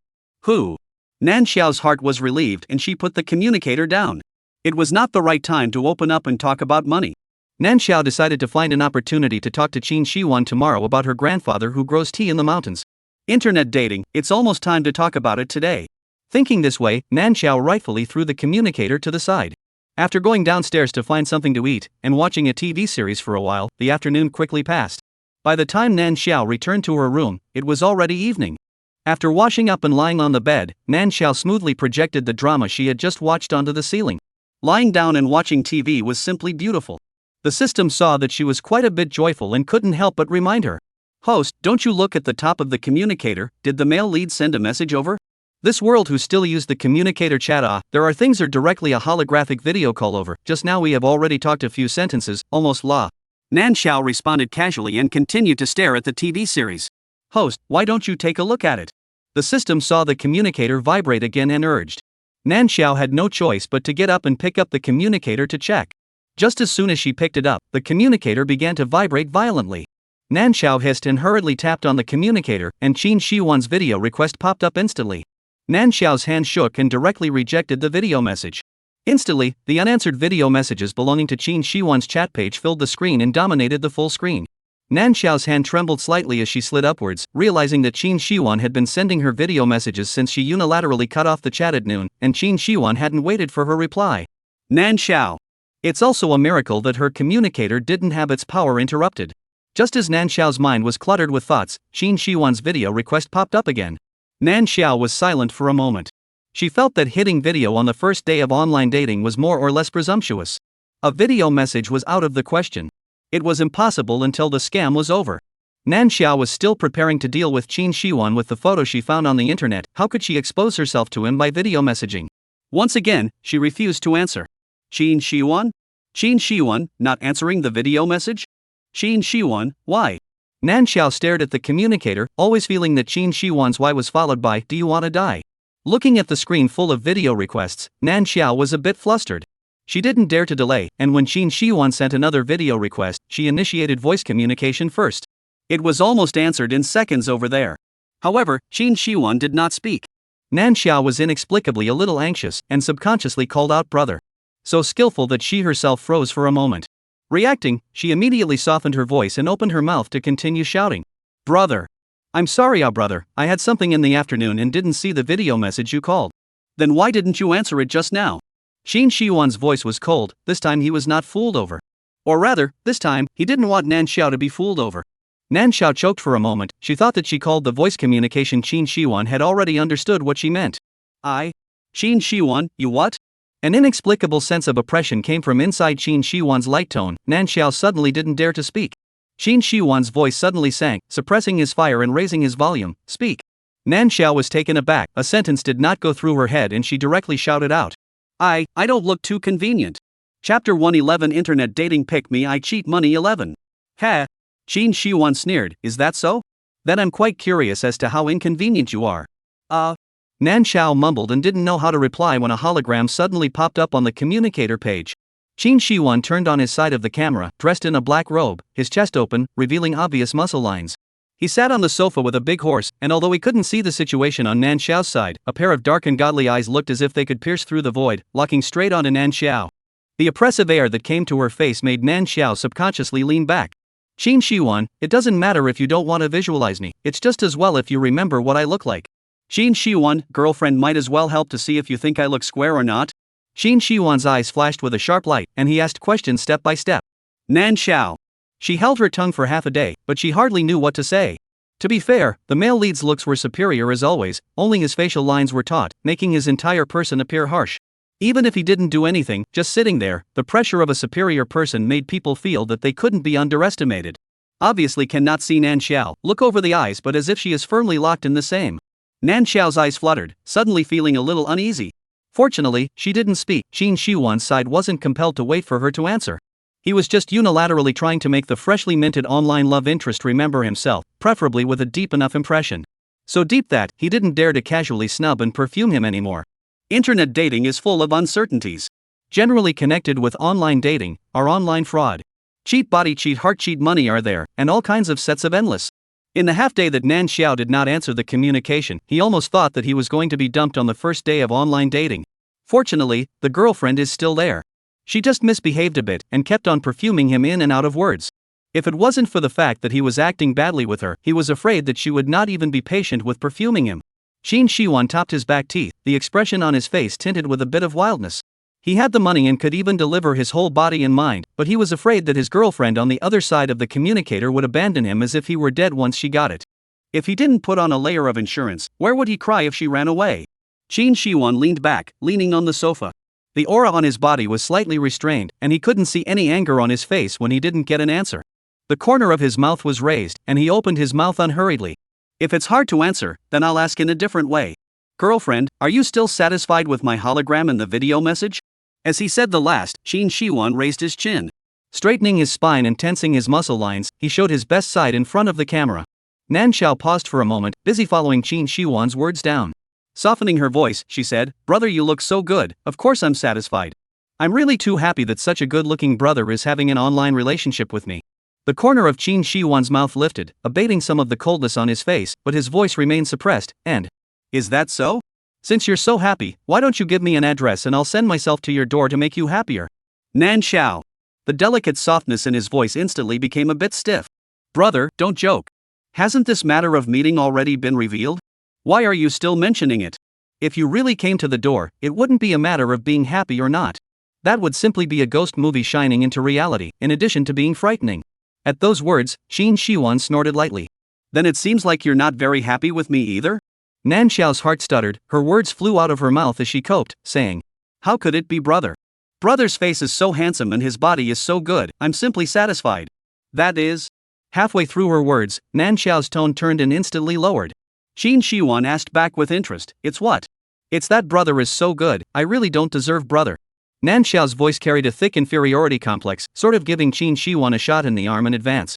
[SPEAKER 1] Nan Xiao's heart was relieved and she put the communicator down. It was not the right time to open up and talk about money. Nan Xiao decided to find an opportunity to talk to Qin Shiwan tomorrow about her grandfather who grows tea in the mountains. Internet dating, it's almost time to talk about it today. Thinking this way, Nan Xiao rightfully threw the communicator to the side. After going downstairs to find something to eat and watching a TV series for a while, the afternoon quickly passed. By the time Nan Xiao returned to her room, it was already evening. After washing up and lying on the bed, Nan Xiao smoothly projected the drama she had just watched onto the ceiling. Lying down and watching TV was simply beautiful. The system saw that she was quite a bit joyful and couldn't help but remind her. Host, don't you look at the top of the communicator, did the male lead send a message over? This world who still use the communicator chat there are things are directly a holographic video call over, just now we have already talked a few sentences, almost la. Nan Xiao responded casually and continued to stare at the TV series. Host, why don't you take a look at it? The system saw the communicator vibrate again and urged. Nan Xiao had no choice but to get up and pick up the communicator to check. Just as soon as she picked it up, the communicator began to vibrate violently. Nan Xiao hissed and hurriedly tapped on the communicator, and Qin Shiwan's video request popped up instantly. Nan Xiao's hand shook and directly rejected the video message. Instantly, the unanswered video messages belonging to Qin Shiwan's chat page filled the screen and dominated the full screen. Nan Xiao's hand trembled slightly as she slid upwards, realizing that Qin Shiwan had been sending her video messages since she unilaterally cut off the chat at noon, and Qin Shiwan hadn't waited for her reply. Nan Xiao. It's also a miracle that her communicator didn't have its power interrupted. Just as Nan Xiao's mind was cluttered with thoughts, Qin Shiwan's video request popped up again. Nan Xiao was silent for a moment. She felt that hitting video on the first day of online dating was more or less presumptuous. A video message was out of the question. It was impossible until the scam was over. Nan Xiao was still preparing to deal with Qin Shiwan with the photo she found on the internet. How could she expose herself to him by video messaging? Once again, she refused to answer. Qin Shiwan? Qin Shiwan, not answering the video message? Qin Shiwan, why? Nan Xiao stared at the communicator, always feeling that Qin Shiwan's why was followed by, do you wanna die? Looking at the screen full of video requests, Nan Xiao was a bit flustered. She didn't dare to delay, and when Qin Shiwan sent another video request, she initiated voice communication first. It was almost answered in seconds over there. However, Qin Shiwan did not speak. Nan Xiao was inexplicably a little anxious, and subconsciously called out brother. So skillful that she herself froze for a moment. Reacting, she immediately softened her voice and opened her mouth to continue shouting. Brother. I'm sorry, brother, I had something in the afternoon and didn't see the video message you called. Then why didn't you answer it just now? Qin Shiwan's voice was cold. This time he was not fooled over. Or rather, this time, he didn't want Nan Xiao to be fooled over. Nan Xiao choked for a moment. She thought that she called the voice communication Qin Shiwan had already understood what she meant. Qin Shiwan, you what? An inexplicable sense of oppression came from inside Qin Shiwan's light tone. Nan Xiao suddenly didn't dare to speak. Qin Shiwan's voice suddenly sank, suppressing his fire and raising his volume. Speak. Nan Xiao was taken aback. A sentence did not go through her head and she directly shouted out. I don't look too convenient. Chapter 111 Internet Dating Pick Me I Cheat Money 11. Qin Shiwan sneered, is that so? Then I'm quite curious as to how inconvenient you are. Nan Xiao mumbled and didn't know how to reply when a hologram suddenly popped up on the communicator page. Qin Shiwan turned on his side of the camera, dressed in a black robe, his chest open, revealing obvious muscle lines. He sat on the sofa with a big horse, and although he couldn't see the situation on Nan Xiao's side, a pair of dark and godly eyes looked as if they could pierce through the void, locking straight onto Nan Xiao. The oppressive air that came to her face made Nan Xiao subconsciously lean back. Qin Shiwan, it doesn't matter if you don't want to visualize me, it's just as well if you remember what I look like. Qin Shiwan, girlfriend might as well help to see if you think I look square or not. Qin Shiwan's eyes flashed with a sharp light, and he asked questions step by step. Nan Xiao. She held her tongue for half a day, but she hardly knew what to say. To be fair, the male lead's looks were superior as always, only his facial lines were taut, making his entire person appear harsh. Even if he didn't do anything, just sitting there, the pressure of a superior person made people feel that they couldn't be underestimated. Obviously cannot see Nan Xiao, look over the eyes but as if she is firmly locked in the same. Nan Xiao's eyes fluttered, suddenly feeling a little uneasy. Fortunately, she didn't speak. Qin Shiwan's side wasn't compelled to wait for her to answer. He was just unilaterally trying to make the freshly minted online love interest remember himself, preferably with a deep enough impression. So deep that he didn't dare to casually snub and perfume him anymore. Internet dating is full of uncertainties. Generally connected with online dating are online fraud. Cheat body, cheat heart, cheat money are there, and all kinds of sets of endless. In the half day that Nan Xiao did not answer the communication, he almost thought that he was going to be dumped on the first day of online dating. Fortunately, the girlfriend is still there. She just misbehaved a bit and kept on perfuming him in and out of words. If it wasn't for the fact that he was acting badly with her, he was afraid that she would not even be patient with perfuming him. Qin Shiwan topped his back teeth, the expression on his face tinted with a bit of wildness. He had the money and could even deliver his whole body and mind, but he was afraid that his girlfriend on the other side of the communicator would abandon him as if he were dead once she got it. If he didn't put on a layer of insurance, where would he cry if she ran away? Qin Shiwan leaned back, leaning on the sofa. The aura on his body was slightly restrained, and he couldn't see any anger on his face when he didn't get an answer. The corner of his mouth was raised, and he opened his mouth unhurriedly. If it's hard to answer, then I'll ask in a different way. Girlfriend, are you still satisfied with my hologram in the video message? As he said the last, Qin Shiwan raised his chin. Straightening his spine and tensing his muscle lines, he showed his best side in front of the camera. Nan Xiao paused for a moment, busy following Qin Shiwan's words down. Softening her voice, she said, "Brother, you look so good, of course I'm satisfied. I'm really too happy that such a good-looking brother is having an online relationship with me." The corner of Qin Shiwan's mouth lifted, abating some of the coldness on his face, but his voice remained suppressed, and, "Is that so? Since you're so happy, why don't you give me an address and I'll send myself to your door to make you happier?" Nan Xiao. The delicate softness in his voice instantly became a bit stiff. "Brother, don't joke. Hasn't this matter of meeting already been revealed? Why are you still mentioning it? If you really came to the door, it wouldn't be a matter of being happy or not. That would simply be a ghost movie shining into reality, in addition to being frightening." At those words, Qin Shiwan snorted lightly. "Then it seems like you're not very happy with me either?" Nan Xiao's heart stuttered, her words flew out of her mouth as she coped, saying, "How could it be brother? Brother's face is so handsome and his body is so good, I'm simply satisfied. That is..." Halfway through her words, Nan Xiao's tone turned and instantly lowered. Qin Shiwan asked back with interest, "It's what?" "It's that brother is so good, I really don't deserve brother." Nan Xiao's voice carried a thick inferiority complex, sort of giving Qin Shiwan a shot in the arm in advance.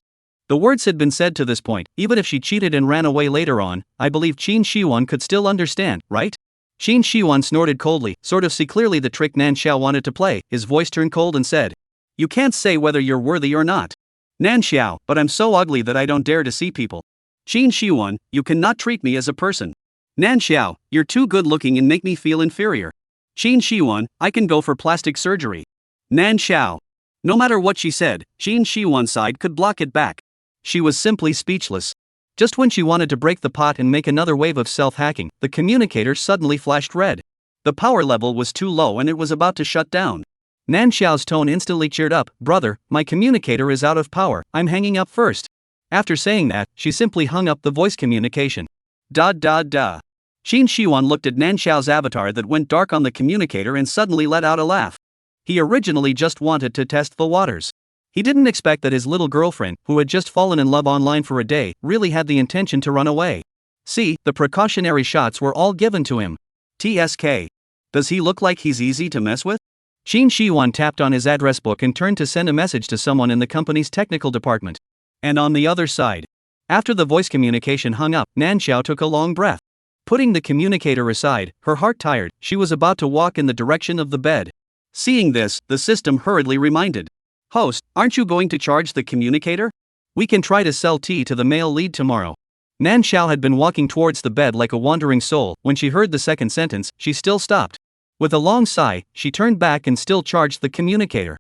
[SPEAKER 1] The words had been said to this point, even if she cheated and ran away later on, I believe Qin Shiwan could still understand, right? Qin Shiwan snorted coldly, sort of see clearly the trick Nan Xiao wanted to play. His voice turned cold and said, "You can't say whether you're worthy or not. Nan Xiao, but I'm so ugly that I don't dare to see people. Qin Shiwan, you cannot treat me as a person. Nan Xiao, you're too good looking and make me feel inferior. Qin Shiwan, I can go for plastic surgery." Nan Xiao. No matter what she said, Qin Shiwan's side could block it back. She was simply speechless. Just when she wanted to break the pot and make another wave of self-hacking, the communicator suddenly flashed red. The power level was too low and it was about to shut down. Nan Xiao's tone instantly cheered up. "Brother, my communicator is out of power, I'm hanging up first." After saying that, she simply hung up the voice communication. Da. Qin Shiwan looked at Nan Xiao's avatar that went dark on the communicator and suddenly let out a laugh. He originally just wanted to test the waters. He didn't expect that his little girlfriend, who had just fallen in love online for a day, really had the intention to run away. See, the precautionary shots were all given to him. TSK. Does he look like he's easy to mess with? Qin Shiwan tapped on his address book and turned to send a message to someone in the company's technical department. And on the other side, after the voice communication hung up, Nan Xiao took a long breath. Putting the communicator aside, her heart tired, she was about to walk in the direction of the bed. Seeing this, the system hurriedly reminded, "Host, aren't you going to charge the communicator? We can try to sell tea to the male lead tomorrow." Nan Xiao had been walking towards the bed like a wandering soul. When she heard the second sentence, she still stopped. With a long sigh, she turned back and still charged the communicator.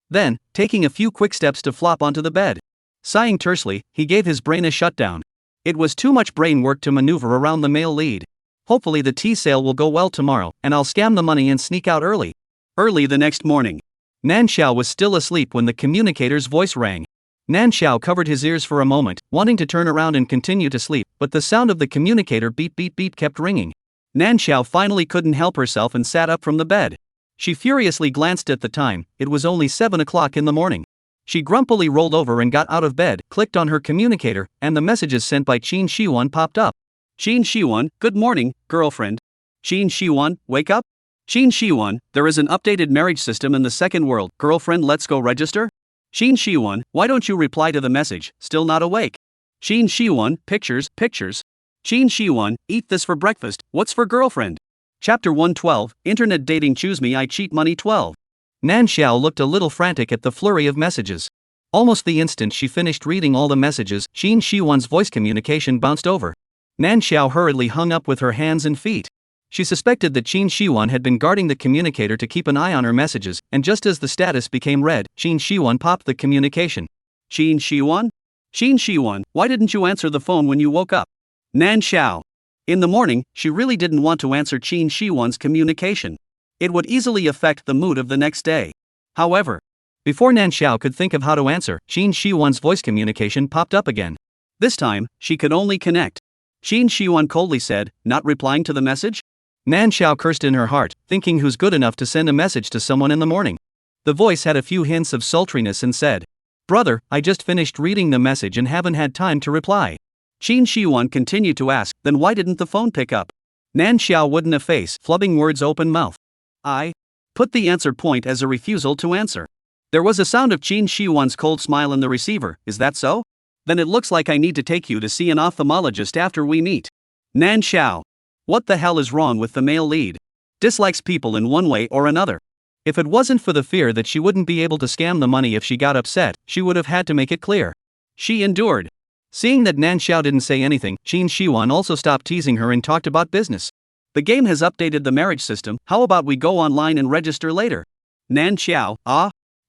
[SPEAKER 1] Then, taking a few quick steps to flop onto the bed. Sighing tersely, he gave his brain a shutdown. It was too much brain work to maneuver around the male lead. Hopefully the tea sale will go well tomorrow, and I'll scam the money and sneak out early. Early the next morning, Nan Xiao was still asleep when the communicator's voice rang. Nan Xiao covered his ears for a moment, wanting to turn around and continue to sleep, but the sound of the communicator beep beep beep kept ringing. Nan Xiao finally couldn't help herself and sat up from the bed. She furiously glanced at the time. It was only 7 o'clock in the morning. She grumpily rolled over and got out of bed, clicked on her communicator, and the messages sent by Qin Shiwan popped up. Qin Shiwan, good morning, girlfriend. Qin Shiwan, wake up. Qin Shiwan, there is an updated marriage system in the second world. Girlfriend, let's go register. Qin Shiwan, why don't you reply to the message? Still not awake. Qin Shiwan, pictures. Qin Shiwan, eat this for breakfast. What's for girlfriend? Chapter 112, Internet Dating. Choose me, I cheat money. 12. Nan Xiao looked a little frantic at the flurry of messages. Almost the instant she finished reading all the messages, Qin Shiwan's voice communication bounced over. Nan Xiao hurriedly hung up with her hands and feet. She suspected that Qin Shiwan had been guarding the communicator to keep an eye on her messages, and just as the status became red, Qin Shiwan popped the communication. Qin Shiwan? Qin Shiwan, why didn't you answer the phone when you woke up? Nan Xiao. In the morning, she really didn't want to answer Qin Shiwan's communication. It would easily affect the mood of the next day. However, before Nan Xiao could think of how to answer, Qin Shiwan's voice communication popped up again. This time, she could only connect. Qin Shiwan coldly said, not replying to the message? Nan Xiao cursed in her heart, thinking who's good enough to send a message to someone in the morning. The voice had a few hints of sultriness and said, brother, I just finished reading the message and haven't had time to reply. Qin Shiwan continued to ask, then why didn't the phone pick up? Nan Xiao wouldn't efface, flubbing words open mouth. I put the answer point as a refusal to answer. There was a sound of Qin Shiwan's cold smile in the receiver. Is that so? Then it looks like I need to take you to see an ophthalmologist after we meet. Nan Xiao. What the hell is wrong with the male lead? Dislikes people in one way or another. If it wasn't for the fear that she wouldn't be able to scam the money if she got upset, she would have had to make it clear. She endured. Seeing that Nan Xiao didn't say anything, Qin Shiwan also stopped teasing her and talked about business. The game has updated the marriage system. How about we go online and register later? Nan Xiao,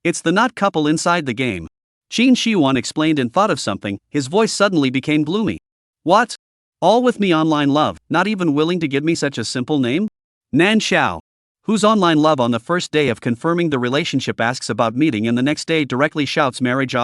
[SPEAKER 1] it's the not couple inside the game. Qin Shiwan explained and thought of something. His voice suddenly became gloomy. What? All with me online love, not even willing to give me such a simple name? Nan Xiao. Whose online love on the first day of confirming the relationship asks about meeting and the next day directly shouts marriage?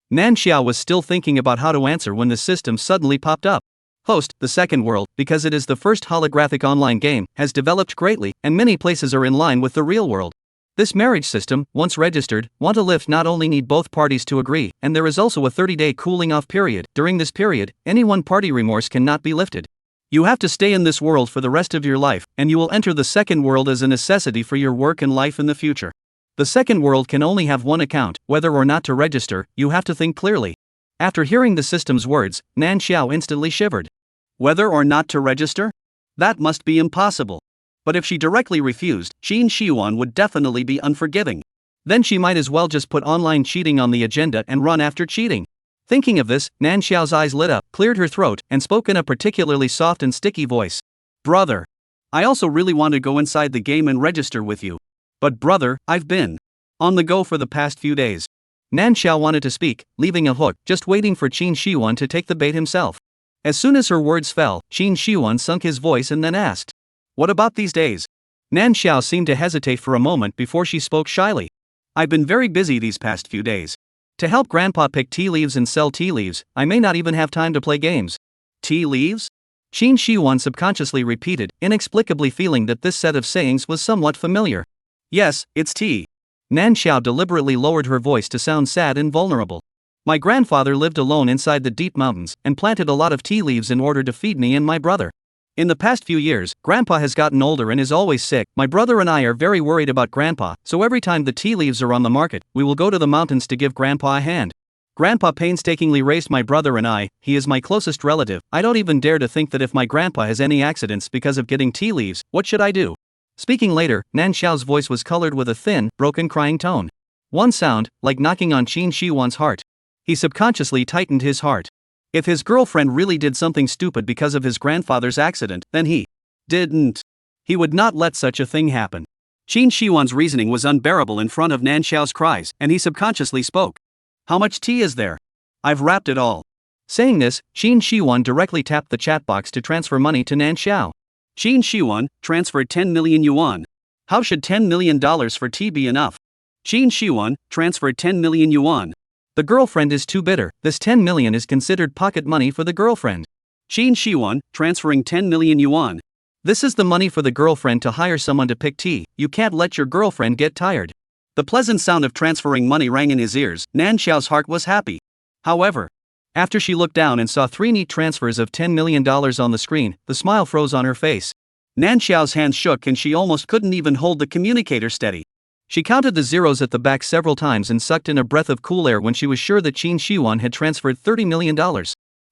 [SPEAKER 1] Nan Xiao was still thinking about how to answer when the system suddenly popped up. Host, the second world, because it is the first holographic online game, has developed greatly, and many places are in line with the real world. This marriage system, once registered, want to lift not only need both parties to agree, and there is also a 30-day cooling off period. During this period, any one party remorse cannot be lifted. You have to stay in this world for the rest of your life, and you will enter the second world as a necessity for your work and life in the future. The second world can only have one account. Whether or not to register, you have to think clearly. After hearing the system's words, Nan Xiao instantly shivered. Whether or not to register? That must be impossible. But if she directly refused, Qin Shiwan would definitely be unforgiving. Then she might as well just put online cheating on the agenda and run after cheating. Thinking of this, Nan Xiao's eyes lit up, cleared her throat, and spoke in a particularly soft and sticky voice. Brother. I also really want to go inside the game and register with you. But brother, I've been on the go for the past few days. Nan Xiao wanted to speak, leaving a hook, just waiting for Qin Shiwan to take the bait himself. As soon as her words fell, Qin Shiwan sunk his voice and then asked, what about these days? Nan Xiao seemed to hesitate for a moment before she spoke shyly. I've been very busy these past few days. To help Grandpa pick tea leaves and sell tea leaves, I may not even have time to play games. Tea leaves? Qin Shiwan subconsciously repeated, inexplicably feeling that this set of sayings was somewhat familiar. Yes, it's tea. Nan Xiao deliberately lowered her voice to sound sad and vulnerable. My grandfather lived alone inside the deep mountains and planted a lot of tea leaves in order to feed me and my brother. In the past few years, Grandpa has gotten older and is always sick. My brother and I are very worried about Grandpa, so every time the tea leaves are on the market, we will go to the mountains to give Grandpa a hand. Grandpa painstakingly raised my brother and I. He is my closest relative. I don't even dare to think that if my grandpa has any accidents because of getting tea leaves, what should I do? Speaking later, Nan Xiao's voice was colored with a thin, broken crying tone. One sound, like knocking on Qin Shiwan's heart. He subconsciously tightened his heart. If his girlfriend really did something stupid because of his grandfather's accident, then he didn't. He would not let such a thing happen. Qin Shiwan's reasoning was unbearable in front of Nan Xiao's cries, and he subconsciously spoke. How much tea is there? I've wrapped it all. Saying this, Qin Shiwan directly tapped the chat box to transfer money to Nan Xiao. Qin Shiwan transferred 10 million yuan. How should $10 million for tea be enough? Qin Shiwan transferred 10 million yuan. The girlfriend is too bitter. This 10 million is considered pocket money for the girlfriend. Qin Shiwan transferring 10 million yuan. This is the money for the girlfriend to hire someone to pick tea. You can't let your girlfriend get tired. The pleasant sound of transferring money rang in his ears. Nan Xiao's heart was happy. However, after she looked down and saw 3 neat transfers of $10 million on the screen, the smile froze on her face. Nan Xiao's hands shook and she almost couldn't even hold the communicator steady. She counted the zeros at the back several times and sucked in a breath of cool air when she was sure that Qin Shiwan had transferred $30 million.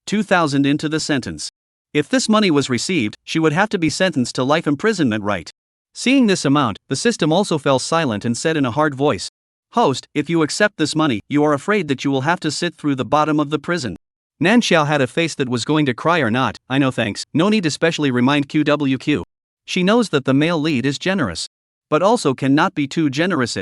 [SPEAKER 1] 2,000 into the sentence. If this money was received, she would have to be sentenced to life imprisonment, right? Seeing this amount, the system also fell silent and said in a hard voice, "Host, if you accept this money, you are afraid that you will have to sit through the bottom of the prison." Nan Xiao had a face that was going to cry or not. I know, thanks, no need especially remind QWQ. She knows that the male lead is generous, but also cannot be too generous.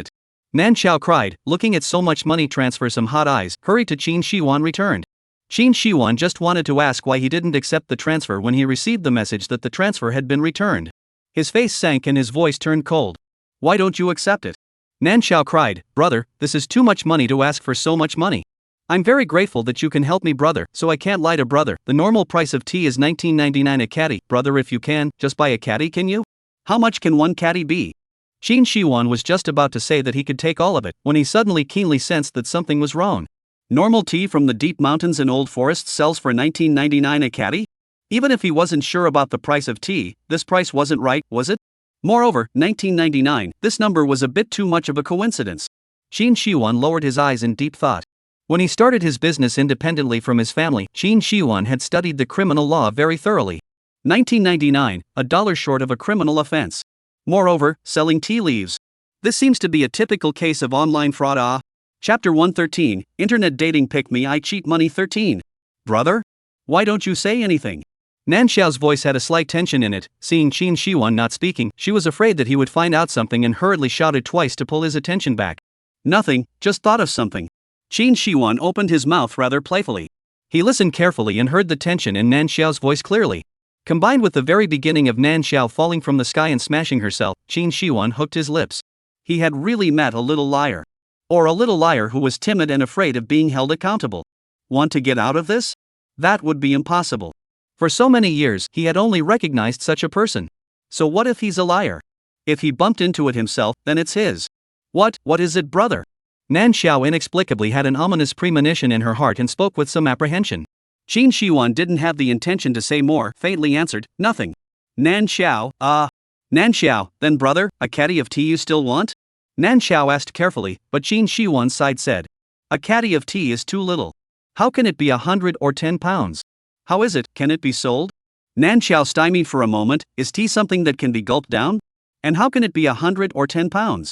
[SPEAKER 1] Nan Xiao cried, looking at so much money transfer. Some hot eyes hurried to Qin Shiwan returned. Qin Shiwan just wanted to ask why he didn't accept the transfer when he received the message that the transfer had been returned. His face sank and his voice turned cold. Why don't you accept it? Nan Xiao cried, brother, this is too much money to ask for so much money. I'm very grateful that you can help me, brother, so I can't lie to brother. The normal price of tea is 19.99 a caddy. Brother, if you can, just buy a caddy, can you? How much can one caddy be? Qin Shiwan was just about to say that he could take all of it, when he suddenly keenly sensed that something was wrong. Normal tea from the deep mountains and old forests sells for 19.99 a caddy? Even if he wasn't sure about the price of tea, this price wasn't right, was it? Moreover, 19.99, this number was a bit too much of a coincidence. Qin Shiwan lowered his eyes in deep thought. When he started his business independently from his family, Qin Shiwan had studied the criminal law very thoroughly. 19.99, $1 short of a criminal offense. Moreover, selling tea leaves. This seems to be a typical case of online fraud. Chapter 113, Internet Dating. Pick Me I Cheat Money 13. Brother? Why don't you say anything? Nan Xiao's voice had a slight tension in it. Seeing Qin Shiwan not speaking, she was afraid that he would find out something and hurriedly shouted twice to pull his attention back. Nothing, just thought of something. Qin Shiwan opened his mouth rather playfully. He listened carefully and heard the tension in Nan Xiao's voice clearly. Combined with the very beginning of Nan Xiao falling from the sky and smashing herself, Qin Shiwan hooked his lips. He had really met a little liar. Or a little liar who was timid and afraid of being held accountable. Want to get out of this? That would be impossible. For so many years, he had only recognized such a person. So what if he's a liar? If he bumped into it himself, then it's his. What is it, brother? Nan Xiao inexplicably had an ominous premonition in her heart and spoke with some apprehension. Qin Shiwan didn't have the intention to say more, faintly answered, nothing. Nan Xiao, Nan Xiao, then brother, a caddy of tea you still want? Nan Xiao asked carefully, but Qin Shiwan's side said. A caddy of tea is too little. How can it be 100 or 10 pounds? How is it, can it be sold? Nan Xiao stymied for a moment, is tea something that can be gulped down? And how can it be 100 or 10 pounds?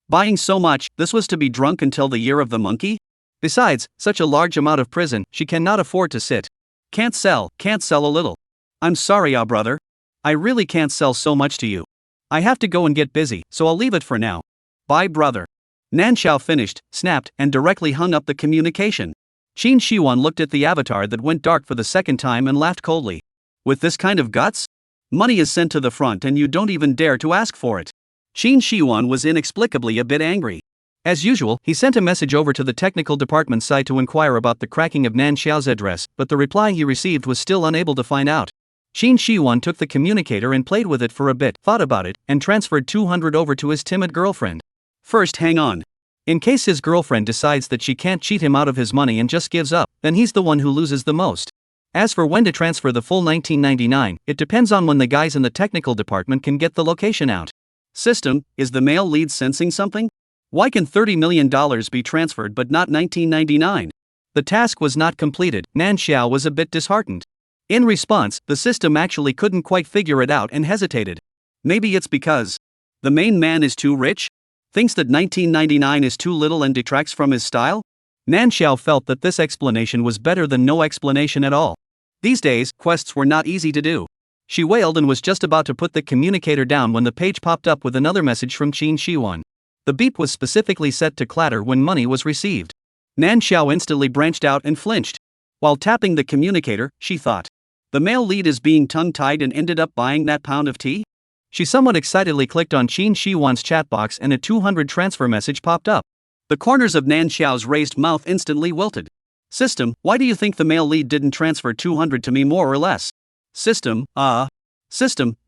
[SPEAKER 1] Buying so much, this was to be drunk until the year of the monkey? Besides, such a large amount of prison, she cannot afford to sit. Can't sell a little. I'm sorry, brother. I really can't sell so much to you. I have to go and get busy, so I'll leave it for now. Bye, brother. Nan Xiao finished, snapped, and directly hung up the communication. Qin Shiwan looked at the avatar that went dark for the second time and laughed coldly. With this kind of guts? Money is sent to the front and you don't even dare to ask for it. Qin Shiwan was inexplicably a bit angry. As usual, he sent a message over to the technical department site to inquire about the cracking of Nan Xiao's address, but the reply he received was still unable to find out. Qin Shiwan took the communicator and played with it for a bit, thought about it, and transferred 200 over to his timid girlfriend. First, hang on. In case his girlfriend decides that she can't cheat him out of his money and just gives up, then he's the one who loses the most. As for when to transfer the full 19.99, it depends on when the guys in the technical department can get the location out. System, is the male lead sensing something? Why can $30 million be transferred but not 19.99? The task was not completed. Nan Xiao was a bit disheartened. In response, the system actually couldn't quite figure it out and hesitated. Maybe it's because the main man is too rich? Thinks that 19.99 is too little and detracts from his style? Nan Xiao felt that this explanation was better than no explanation at all. These days, quests were not easy to do. She wailed and was just about to put the communicator down when the page popped up with another message from Qin Shiwan. The beep was specifically set to clatter when money was received. Nan Xiao instantly branched out and flinched. While tapping the communicator, she thought, the male lead is being tongue-tied and ended up buying that pound of tea? She somewhat excitedly clicked on Qin Shiwan's chat box and a 200 transfer message popped up. The corners of Nan Xiao's raised mouth instantly wilted. System, why do you think the male lead didn't transfer 200 to me more or less? System,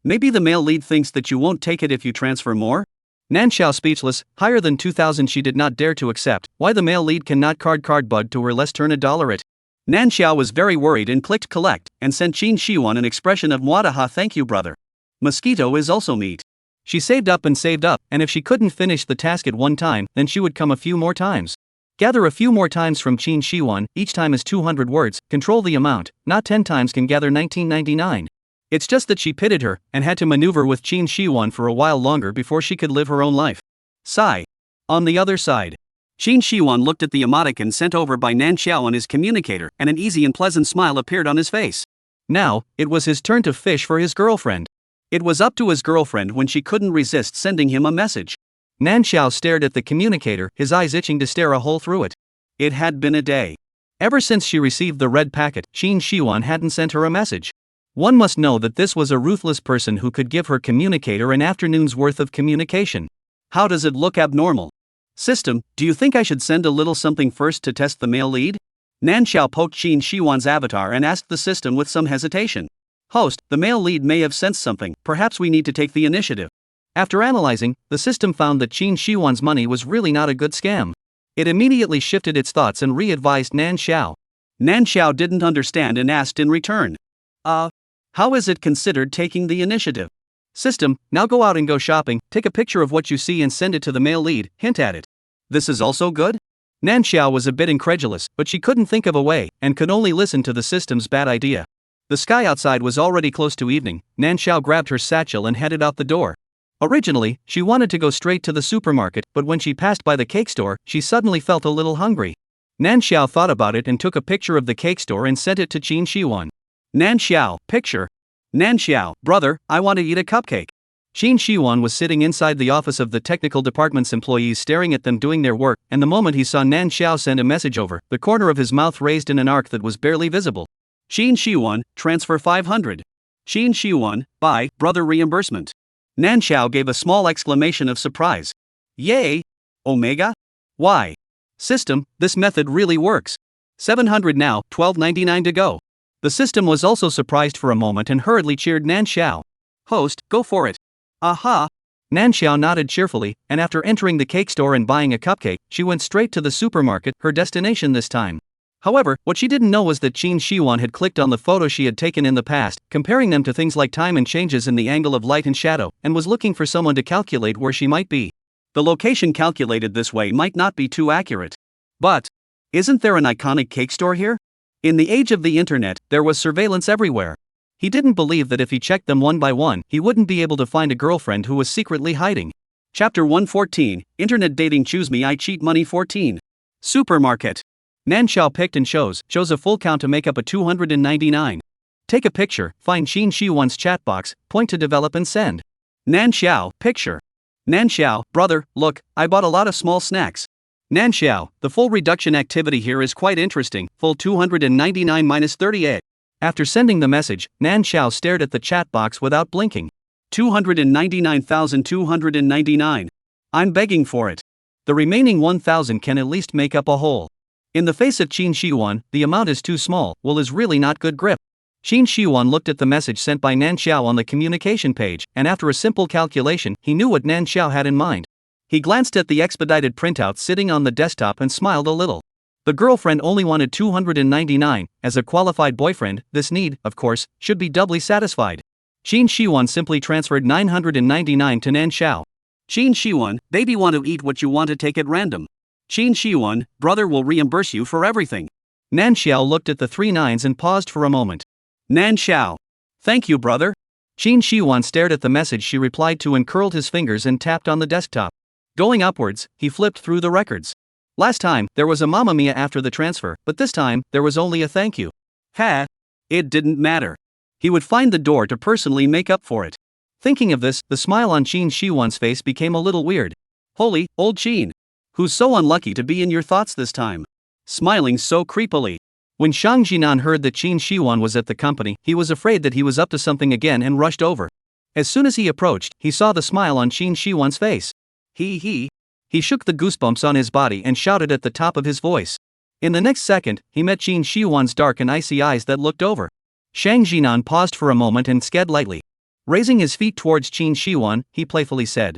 [SPEAKER 1] maybe the male lead thinks that you won't take it if you transfer more? Nan Xiao speechless, higher than 2,000 she did not dare to accept, why the male lead cannot card bud to her less turn $1 it. Nan Xiao was very worried and clicked collect, and sent Qin Shiwan an expression of mwadaha thank you brother. Mosquito is also meat. She saved up, and if she couldn't finish the task at one time, then she would come a few more times. Gather a few more times from Qin Shiwan, each time is 200 words, control the amount, not 10 times can gather 1999. It's just that she pitted her, and had to maneuver with Qin Shiwan for a while longer before she could live her own life. Sigh. On the other side, Qin Shiwan looked at the emoticon sent over by Nan Xiao on his communicator, and an easy and pleasant smile appeared on his face. Now, it was his turn to fish for his girlfriend. It was up to his girlfriend when she couldn't resist sending him a message. Nan Xiao stared at the communicator, his eyes itching to stare a hole through it. It had been a day. Ever since she received the red packet, Qin Shiwan hadn't sent her a message. One must know that this was a ruthless person who could give her communicator an afternoon's worth of communication. How does it look abnormal? System, do you think I should send a little something first to test the male lead? Nan Xiao poked Qin Shiwan's avatar and asked the system with some hesitation. Host, the male lead may have sensed something, perhaps we need to take the initiative. After analyzing, the system found that Qin Shiwan's money was really not a good scam. It immediately shifted its thoughts and re-advised Nan Xiao. Nan Xiao didn't understand and asked in return. How is it considered taking the initiative? System, now go out and go shopping, take a picture of what you see and send it to the male lead, hint at it. This is also good? Nan Xiao was a bit incredulous, but she couldn't think of a way, and could only listen to the system's bad idea. The sky outside was already close to evening. Nan Xiao grabbed her satchel and headed out the door. Originally, she wanted to go straight to the supermarket, but when she passed by the cake store, she suddenly felt a little hungry. Nan Xiao thought about it and took a picture of the cake store and sent it to Qin Shiwan. Nan Xiao, picture. Nan Xiao, brother, I want to eat a cupcake. Qin Shiwan was sitting inside the office of the technical department's employees staring at them doing their work, and the moment he saw Nan Xiao send a message over, the corner of his mouth raised in an arc that was barely visible. Qin Shiwan, transfer 500. Qin Shiwan, buy, brother reimbursement. Nan Xiao gave a small exclamation of surprise. Yay! Omega? Why? System, this method really works. 700 now, $12.99 to go. The system was also surprised for a moment and hurriedly cheered Nan Xiao. Host, go for it. Aha! Nan Xiao nodded cheerfully, and after entering the cake store and buying a cupcake, she went straight to the supermarket, her destination this time. However, what she didn't know was that Qin Shiwan had clicked on the photo she had taken in the past, comparing them to things like time and changes in the angle of light and shadow, and was looking for someone to calculate where she might be. The location calculated this way might not be too accurate. But, isn't there an iconic cake store here? In the age of the internet, there was surveillance everywhere. He didn't believe that if he checked them one by one, he wouldn't be able to find a girlfriend who was secretly hiding. Chapter 114, Internet Dating Choose Me I Cheat Money 14. Supermarket. Nan Xiao picked and chose a full count to make up a 299. Take a picture, find Qin Shiwan's chat box, point to develop and send. Nan Xiao, picture. Nan Xiao, brother, look, I bought a lot of small snacks. Nan Xiao, the full reduction activity here is quite interesting, full 299 minus 38. After sending the message, Nan Xiao stared at the chat box without blinking. 299,299. I'm begging for it. The remaining 1,000 can at least make up a whole. In the face of Qin Shiwan, the amount is too small, well is really not good grip. Qin Shiwan looked at the message sent by Nan Xiao on the communication page, and after a simple calculation, he knew what Nan Xiao had in mind. He glanced at the expedited printout sitting on the desktop and smiled a little. The girlfriend only wanted 299, as a qualified boyfriend, this need, of course, should be doubly satisfied. Qin Shiwan simply transferred 999 to Nan Xiao. Qin Shiwan, baby want to eat what you want to take at random. Qin Shiwan, brother will reimburse you for everything. Nan Xiao looked at the 3 nines and paused for a moment. Nan Xiao. Thank you brother. Qin Shiwan stared at the message she replied to and curled his fingers and tapped on the desktop. Going upwards, he flipped through the records. Last time, there was a Mamma Mia after the transfer, but this time, there was only a thank you. Ha! It didn't matter. He would find the door to personally make up for it. Thinking of this, the smile on Qin Shiwan's face became a little weird. Holy, old Qin. Who's so unlucky to be in your thoughts this time? Smiling so creepily. When Shang Jinan heard that Qin Shiwan was at the company, he was afraid that he was up to something again and rushed over. As soon as he approached, he saw the smile on Qin Shiwan's face. He shook the goosebumps on his body and shouted at the top of his voice. In the next second, he met Qin Shiwan's dark and icy eyes that looked over. Shang Jinan paused for a moment and sked lightly. Raising his feet towards Qin Shiwan, he playfully said,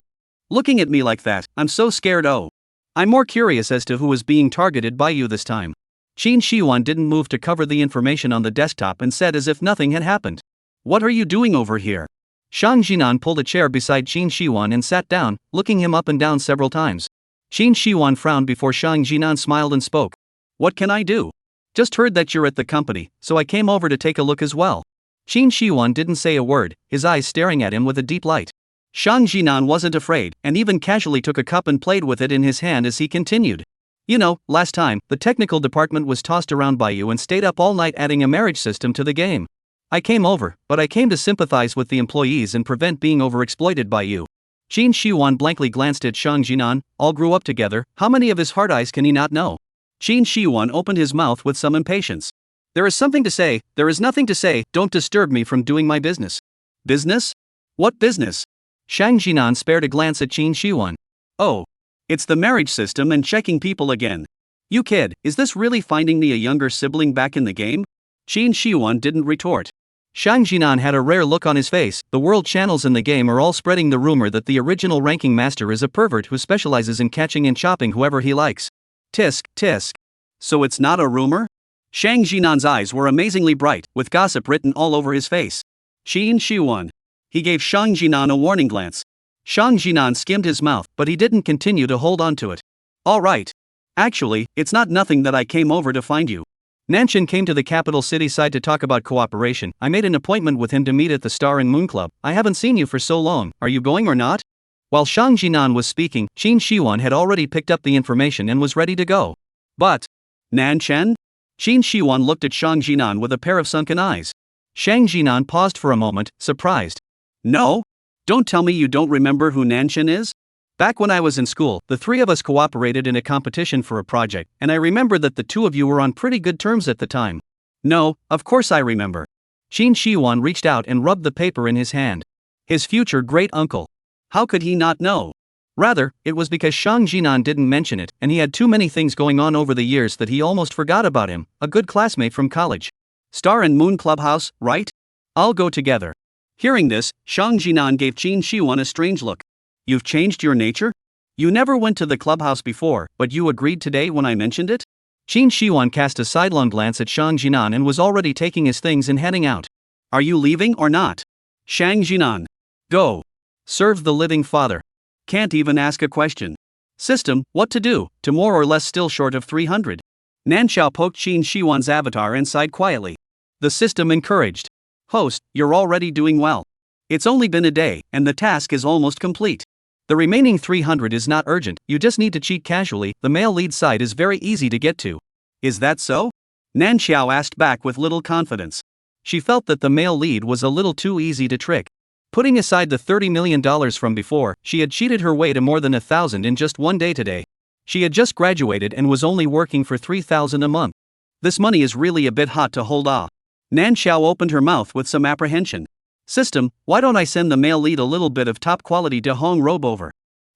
[SPEAKER 1] "Looking at me like that, I'm so scared. Oh. I'm more curious as to who was being targeted by you this time." Qin Shiwan didn't move to cover the information on the desktop and said as if nothing had happened, "What are you doing over here?" Shang Jinan pulled a chair beside Qin Shiwan and sat down, looking him up and down several times. Qin Shiwan frowned before Shang Jinan smiled and spoke. "What can I do? Just heard that you're at the company, so I came over to take a look as well." Qin Shiwan didn't say a word, his eyes staring at him with a deep light. Shang Jinan wasn't afraid, and even casually took a cup and played with it in his hand as he continued. "You know, last time, the technical department was tossed around by you and stayed up all night adding a marriage system to the game. I came over, but I came to sympathize with the employees and prevent being overexploited by you." Qin Shiwan blankly glanced at Shang Jinan. All grew up together, how many of his hard eyes can he not know? Qin Shiwan opened his mouth with some impatience. "There is something to say, there is nothing to say, don't disturb me from doing my business." "Business? What business?" Shang Jinan spared a glance at Qin Shiwan. "Oh. It's the marriage system and checking people again. You kid, is this really finding me a younger sibling back in the game?" Qin Shiwan didn't retort. Shang Jinan had a rare look on his face. The world channels in the game are all spreading the rumor that the original ranking master is a pervert who specializes in catching and chopping whoever he likes. Tisk, tisk. So it's not a rumor? Shang Jinan's eyes were amazingly bright, with gossip written all over his face. Qin Shiwan. He gave Shang Jinan a warning glance. Shang Jinan skimmed his mouth, but he didn't continue to hold on to it. "All right. Actually, it's not nothing that I came over to find you. Nanshan came to the capital city side to talk about cooperation. I made an appointment with him to meet at the Star and Moon Club. I haven't seen you for so long, are you going or not?" While Shang Jinan was speaking, Qin Shiwan had already picked up the information and was ready to go. "But, Nanshan?" Qin Shiwan looked at Shang Jinan with a pair of sunken eyes. Shang Jinan paused for a moment, surprised. "No? Don't tell me you don't remember who Nanshan is? Back when I was in school, the three of us cooperated in a competition for a project, and I remember that the two of you were on pretty good terms at the time." "No, of course I remember." Qin Shiwan reached out and rubbed the paper in his hand. His future great-uncle. How could he not know? Rather, it was because Shang Jinan didn't mention it, and he had too many things going on over the years that he almost forgot about him, a good classmate from college. "Star and Moon Clubhouse, right? I'll go together." Hearing this, Shang Jinan gave Qin Shiwan a strange look. "You've changed your nature? You never went to the clubhouse before, but you agreed today when I mentioned it?" Qin Shiwan cast a sidelong glance at Shang Jinan and was already taking his things and heading out. "Are you leaving or not?" Shang Jinan. "Go. Serve the living father. Can't even ask a question. System, what to do, to more or less still short of 300. Nanxiao poked Qin Shiwan's avatar and sighed quietly. The system encouraged. "Host, you're already doing well. It's only been a day, and the task is almost complete. The remaining 300 is not urgent, you just need to cheat casually, the male lead side is very easy to get to." "Is that so?" Nanxiao asked back with little confidence. She felt that the male lead was a little too easy to trick. Putting aside the $30 million from before, she had cheated her way to more than 1,000 in just one day today. She had just graduated and was only working for 3,000 a month. This money is really a bit hot to hold off. Nanxiao opened her mouth with some apprehension. "System, why don't I send the male lead a little bit of top quality De Hong robe over?"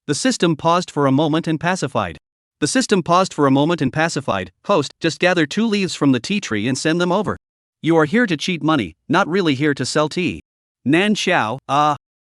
[SPEAKER 1] The system paused for a moment and pacified. "Host, just gather 2 leaves from the tea tree and send them over. You are here to cheat money, not really here to sell tea." Nanxiao,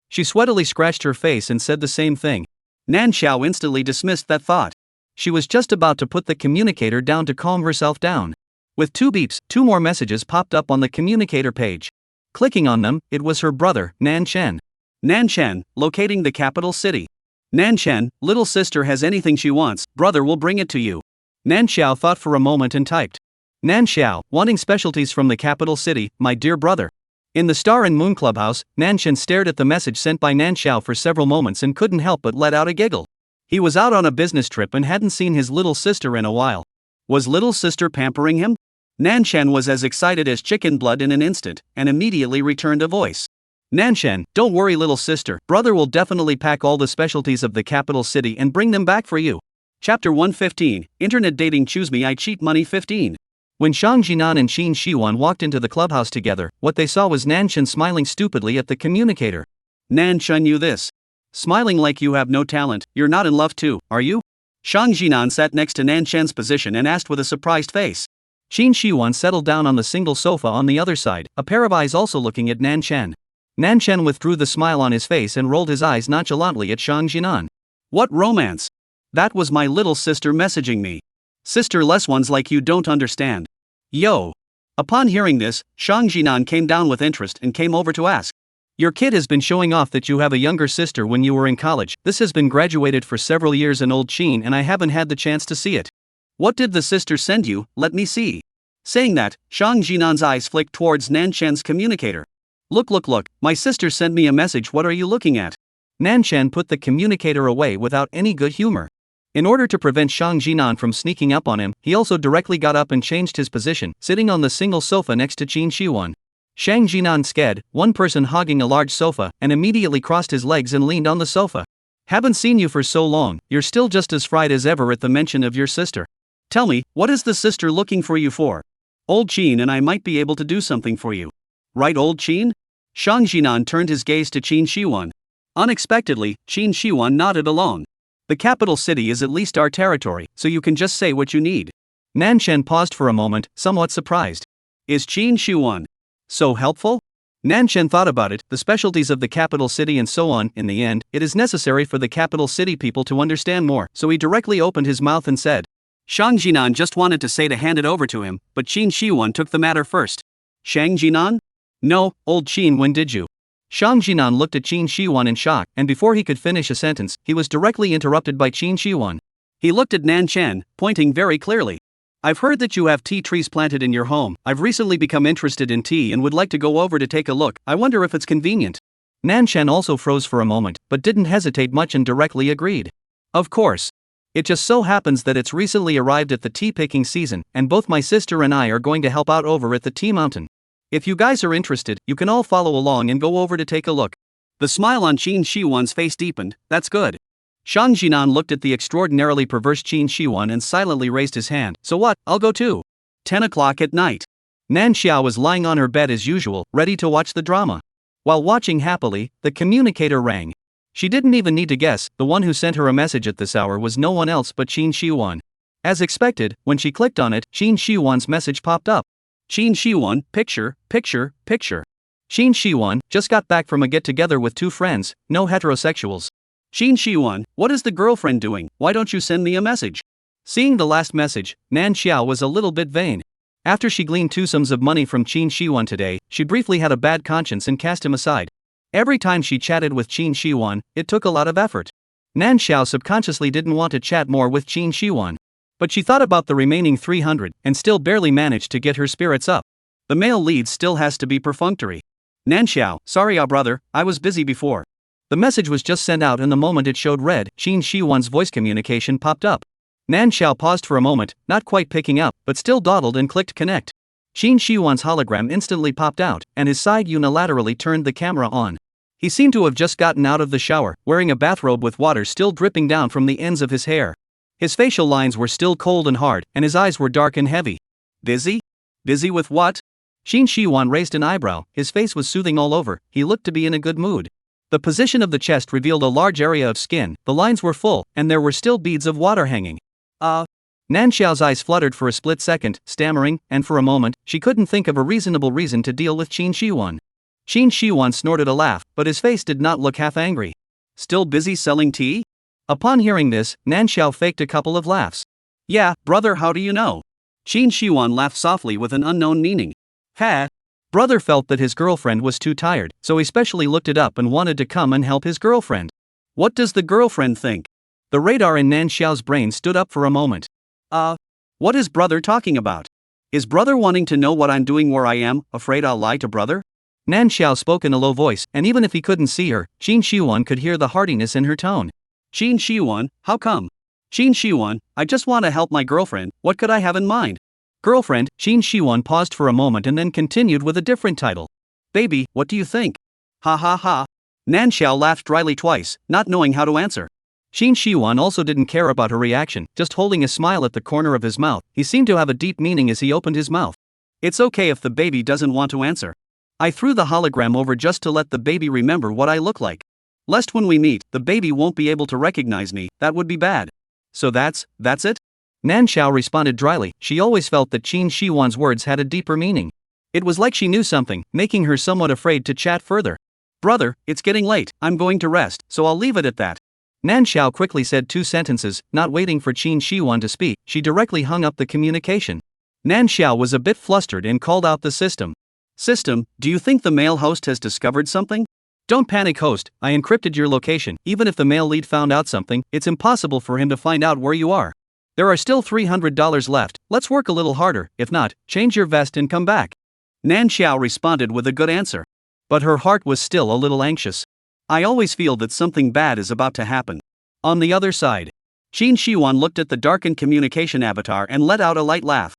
[SPEAKER 1] She sweatily scratched her face and said the same thing. Nanxiao instantly dismissed that thought. She was just about to put the communicator down to calm herself down. With 2 beeps, 2 more messages popped up on the communicator page. Clicking on them, it was her brother, Nanshan. "Nanshan, locating the capital city. Nanshan, little sister has anything she wants, brother will bring it to you." Nanxiao thought for a moment and typed. "Nanxiao, wanting specialties from the capital city, my dear brother." In the Star and Moon Clubhouse, Nanshan stared at the message sent by Nanxiao for several moments and couldn't help but let out a giggle. He was out on a business trip and hadn't seen his little sister in a while. Was little sister pampering him? Nanshan was as excited as chicken blood in an instant, and immediately returned a voice. "Nanshan, don't worry little sister, brother will definitely pack all the specialties of the capital city and bring them back for you." Chapter 115, Internet Dating Choose Me I Cheat Money 15. When Shang Jinan and Qin Shiwan walked into the clubhouse together, what they saw was Nanshan smiling stupidly at the communicator. Nan Chen knew this. Smiling like you have no talent, you're not in love too, are you? Shang Jinan sat next to Nan Chen's position and asked with a surprised face. Qin Shihuan settled down on the single sofa on the other side, a pair of eyes also looking at Nan Chen. Nan Chen withdrew the smile on his face and rolled his eyes nonchalantly at Shang Jinan. What romance? That was my little sister messaging me. Sister-less ones like you don't understand. Yo. Upon hearing this, Shang Jinan came down with interest and came over to ask. Your kid has been showing off that you have a younger sister when you were in college. This has been graduated for several years in old Qin and I haven't had the chance to see it. What did the sister send you? Let me see. Saying that, Shang Jinan's eyes flicked towards Nan Chen's communicator. Look, my sister sent me a message, what are you looking at? Nan Chen put the communicator away without any good humor. In order to prevent Shang Jinan from sneaking up on him, he also directly got up and changed his position, sitting on the single sofa next to Qin Shihuan. Shang Jinan sked, one person hogging a large sofa, and immediately crossed his legs and leaned on the sofa. Haven't seen you for so long, you're still just as fried as ever at the mention of your sister. Tell me, what is the sister looking for you for? Old Qin and I might be able to do something for you. Right, old Qin? Shang Jinan turned his gaze to Qin Shihuan. Unexpectedly, Qin Shihuan nodded along. The capital city is at least our territory, so you can just say what you need. Nan Chen paused for a moment, somewhat surprised. Is Qin Shihuan so helpful? Nan Chen thought about it, the specialties of the capital city and so on. In the end, it is necessary for the capital city people to understand more, so he directly opened his mouth and said. Shang Jinan just wanted to say to hand it over to him, but Qin Shihuan took the matter first. Shang Jinan? No, old Qin, when did you? Shang Jinan looked at Qin Shihuan in shock, and before he could finish a sentence, he was directly interrupted by Qin Shihuan. He looked at Nan Chen, pointing very clearly. I've heard that you have tea trees planted in your home. I've recently become interested in tea and would like to go over to take a look. I wonder if it's convenient. Nan Chen also froze for a moment, but didn't hesitate much and directly agreed. Of course. It just so happens that it's recently arrived at the tea picking season, and both my sister and I are going to help out over at the tea mountain. If you guys are interested, you can all follow along and go over to take a look. The smile on Qin Shihuan's face deepened. That's good. Shang Jinan looked at the extraordinarily perverse Qin Shihuan and silently raised his hand. So what, I'll go too. 10 o'clock at night. Nan Xiao was lying on her bed as usual, ready to watch the drama. While watching happily, the communicator rang. She didn't even need to guess, the one who sent her a message at this hour was no one else but Qin Shihuan. As expected, when she clicked on it, Qin Shihuan's message popped up. Qin Shihuan, picture. Qin Shihuan, just got back from a get-together with two friends, no heterosexuals. Qin Shihuan, what is the girlfriend doing? Why don't you send me a message? Seeing the last message, Nan Xiao was a little bit vain. After she gleaned two sums of money from Qin Shihuan today, she briefly had a bad conscience and cast him aside. Every time she chatted with Qin Shihuan, it took a lot of effort. Nan Xiao subconsciously didn't want to chat more with Qin Shihuan. But she thought about the remaining 300, and still barely managed to get her spirits up. The male lead still has to be perfunctory. Nan Xiao, sorry brother, I was busy before. The message was just sent out and the moment it showed read, Qin Shihuan's voice communication popped up. Nan Xiao paused for a moment, not quite picking up, but still dawdled and clicked connect. Qin Shihuan's hologram instantly popped out, and his side unilaterally turned the camera on. He seemed to have just gotten out of the shower, wearing a bathrobe with water still dripping down from the ends of his hair. His facial lines were still cold and hard, and his eyes were dark and heavy. Busy? Busy with what? Qin Shihuan raised an eyebrow, his face was soothing all over, he looked to be in a good mood. The position of the chest revealed a large area of skin, the lines were full, and there were still beads of water hanging. Nan Xiao's eyes fluttered for a split second, stammering, and for a moment, she couldn't think of a reasonable reason to deal with Qin Shihuan. Qin Shihuan snorted a laugh, but his face did not look half angry. Still busy selling tea? Upon hearing this, Nan Xiao faked a couple of laughs. Yeah, brother, how do you know? Qin Shihuan laughed softly with an unknown meaning. Ha! Brother felt that his girlfriend was too tired, so he specially looked it up and wanted to come and help his girlfriend. What does the girlfriend think? The radar in Nan Xiao's brain stood up for a moment. What is brother talking about? Is brother wanting to know what I'm doing where I am, afraid I'll lie to brother? Nan Xiao spoke in a low voice, and even if he couldn't see her, Qin Shihuan could hear the heartiness in her tone. Qin Shihuan, how come? Qin Shihuan, I just want to help my girlfriend, what could I have in mind? Girlfriend, Qin Shihuan paused for a moment and then continued with a different title. Baby, what do you think? Ha ha ha. Nan Xiao laughed dryly twice, not knowing how to answer. Qin Shihuan also didn't care about her reaction, just holding a smile at the corner of his mouth. He seemed to have a deep meaning as he opened his mouth. It's okay if the baby doesn't want to answer. I threw the hologram over just to let the baby remember what I look like. Lest when we meet, the baby won't be able to recognize me, that would be bad. So that's it? Nan Xiao responded dryly. She always felt that Qin Shi Huan's words had a deeper meaning. It was like she knew something, making her somewhat afraid to chat further. Brother, it's getting late, I'm going to rest, so I'll leave it at that. Nan Xiao quickly said 2 sentences, not waiting for Qin Shi Huan to speak. She directly hung up the communication. Nan Xiao was a bit flustered and called out the system. System, do you think the male host has discovered something? Don't panic, host, I encrypted your location. Even if the male lead found out something, it's impossible for him to find out where you are. There are still $300 left, let's work a little harder, if not, change your vest and come back. Nan Xiao responded with a good answer. But her heart was still a little anxious. I always feel that something bad is about to happen. On the other side, Qin Shi Huan looked at the darkened communication avatar and let out a light laugh.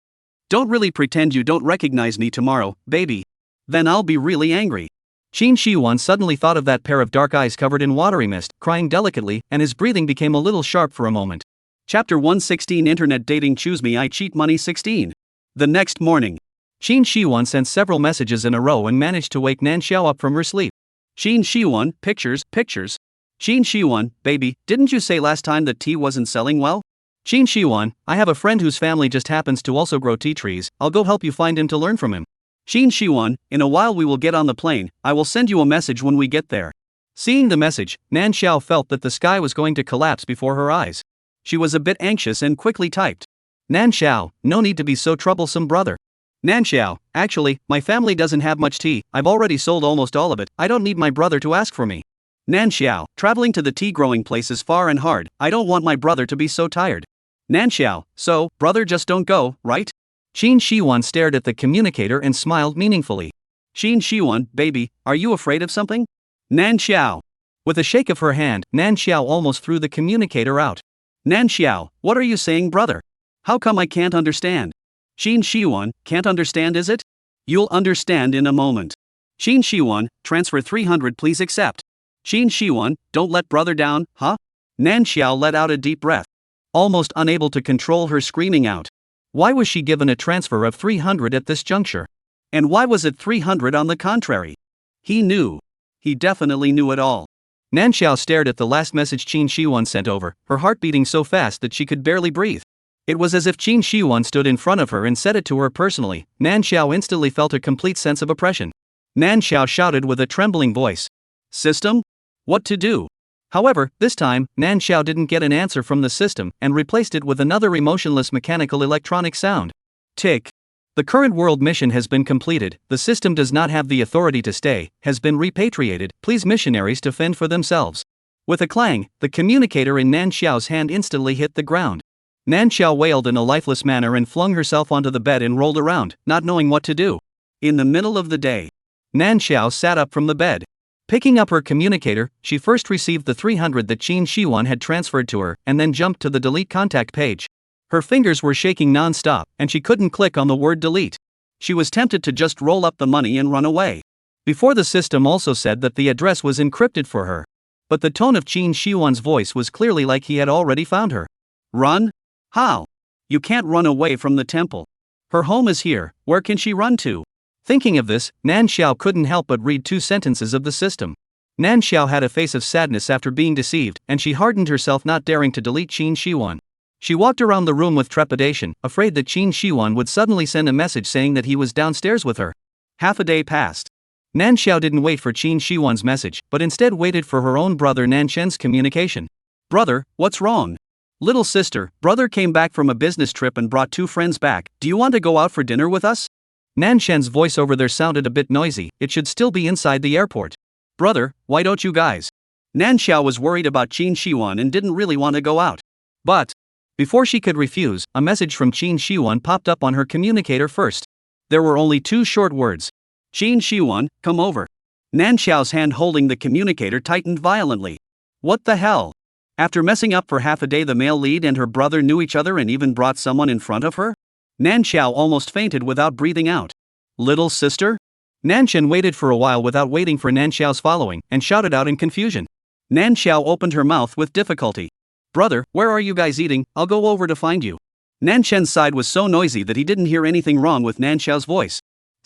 [SPEAKER 1] Don't really pretend you don't recognize me tomorrow, baby. Then I'll be really angry. Qin Shi Huan suddenly thought of that pair of dark eyes covered in watery mist, crying delicately, and his breathing became a little sharp for a moment. Chapter 116 Internet Dating Choose Me I Cheat Money 16. The next morning, Qin Shi Huan sent several messages in a row and managed to wake Nan Xiao up from her sleep. Qin Shi Huan, pictures. Qin Shi Huan, baby, didn't you say last time that tea wasn't selling well? Qin Shi Huan, I have a friend whose family just happens to also grow tea trees, I'll go help you find him to learn from him. Qin Shi Huan, in a while we will get on the plane, I will send you a message when we get there. Seeing the message, Nan Xiao felt that the sky was going to collapse before her eyes. She was a bit anxious and quickly typed. Nan Xiao, no need to be so troublesome, brother. Nan Xiao, actually, my family doesn't have much tea, I've already sold almost all of it, I don't need my brother to ask for me. Nan Xiao, traveling to the tea growing place is far and hard, I don't want my brother to be so tired. Nan Xiao, so, brother, just don't go, right? Qin Shi Huan stared at the communicator and smiled meaningfully. Qin Shi Huan, baby, are you afraid of something? Nan Xiao. With a shake of her hand, Nan Xiao almost threw the communicator out. Nan Xiao, what are you saying, brother? How come I can't understand? Qin Shi Huan, can't understand is it? You'll understand in a moment. Qin Shi Huan, transfer 300 please accept. Qin Shi Huan, don't let brother down, huh? Nan Xiao let out a deep breath. Almost unable to control her screaming out. Why was she given a transfer of 300 at this juncture? And why was it 300 on the contrary? He knew. He definitely knew it all. Nan Xiao stared at the last message Qin Shi Huan sent over, her heart beating so fast that she could barely breathe. It was as if Qin Shi Huan stood in front of her and said it to her personally. Nan Xiao instantly felt a complete sense of oppression. Nan Xiao shouted with a trembling voice. System? What to do? However, this time, Nan Xiao didn't get an answer from the system and replaced it with another emotionless mechanical electronic sound. Tick. The current world mission has been completed, the system does not have the authority to stay, has been repatriated, please missionaries to fend for themselves. With a clang, the communicator in Nan Xiao's hand instantly hit the ground. Nan Xiao wailed in a lifeless manner and flung herself onto the bed and rolled around, not knowing what to do. In the middle of the day, Nan Xiao sat up from the bed. Picking up her communicator, she first received the 300 that Qin Shi Huan had transferred to her, and then jumped to the delete contact page. Her fingers were shaking non-stop, and she couldn't click on the word delete. She was tempted to just roll up the money and run away. Before the system also said that the address was encrypted for her. But the tone of Qin Shi Huan's voice was clearly like he had already found her. Run? How? You can't run away from the temple. Her home is here, where can she run to? Thinking of this, Nan Xiao couldn't help but read 2 sentences of the system. Nan Xiao had a face of sadness after being deceived, and she hardened herself not daring to delete Qin Shi Huan. She walked around the room with trepidation, afraid that Qin Shi Huan would suddenly send a message saying that he was downstairs with her. Half a day passed. Nan Xiao didn't wait for Qin Shi Huan's message, but instead waited for her own brother Nan Chen's communication. Brother, what's wrong? Little sister, brother came back from a business trip and brought 2 friends back, do you want to go out for dinner with us? Nan Shen's voice over there sounded a bit noisy, it should still be inside the airport. Brother, why don't you guys? Nan Xiao was worried about Qin Shi Huan and didn't really want to go out. But, before she could refuse, a message from Qin Shi Huan popped up on her communicator first. There were only 2 short words. Qin Shi Huan, come over. Nan Xiao's hand holding the communicator tightened violently. What the hell? After messing up for half a day, the male lead and her brother knew each other and even brought someone in front of her? Nan Xiao almost fainted without breathing out. Little sister? Nan Chen waited for a while without waiting for Nan Xiao's following, and shouted out in confusion. Nan Xiao opened her mouth with difficulty. Brother, where are you guys eating? I'll go over to find you. Nan Chen's side was so noisy that he didn't hear anything wrong with Nan Xiao's voice.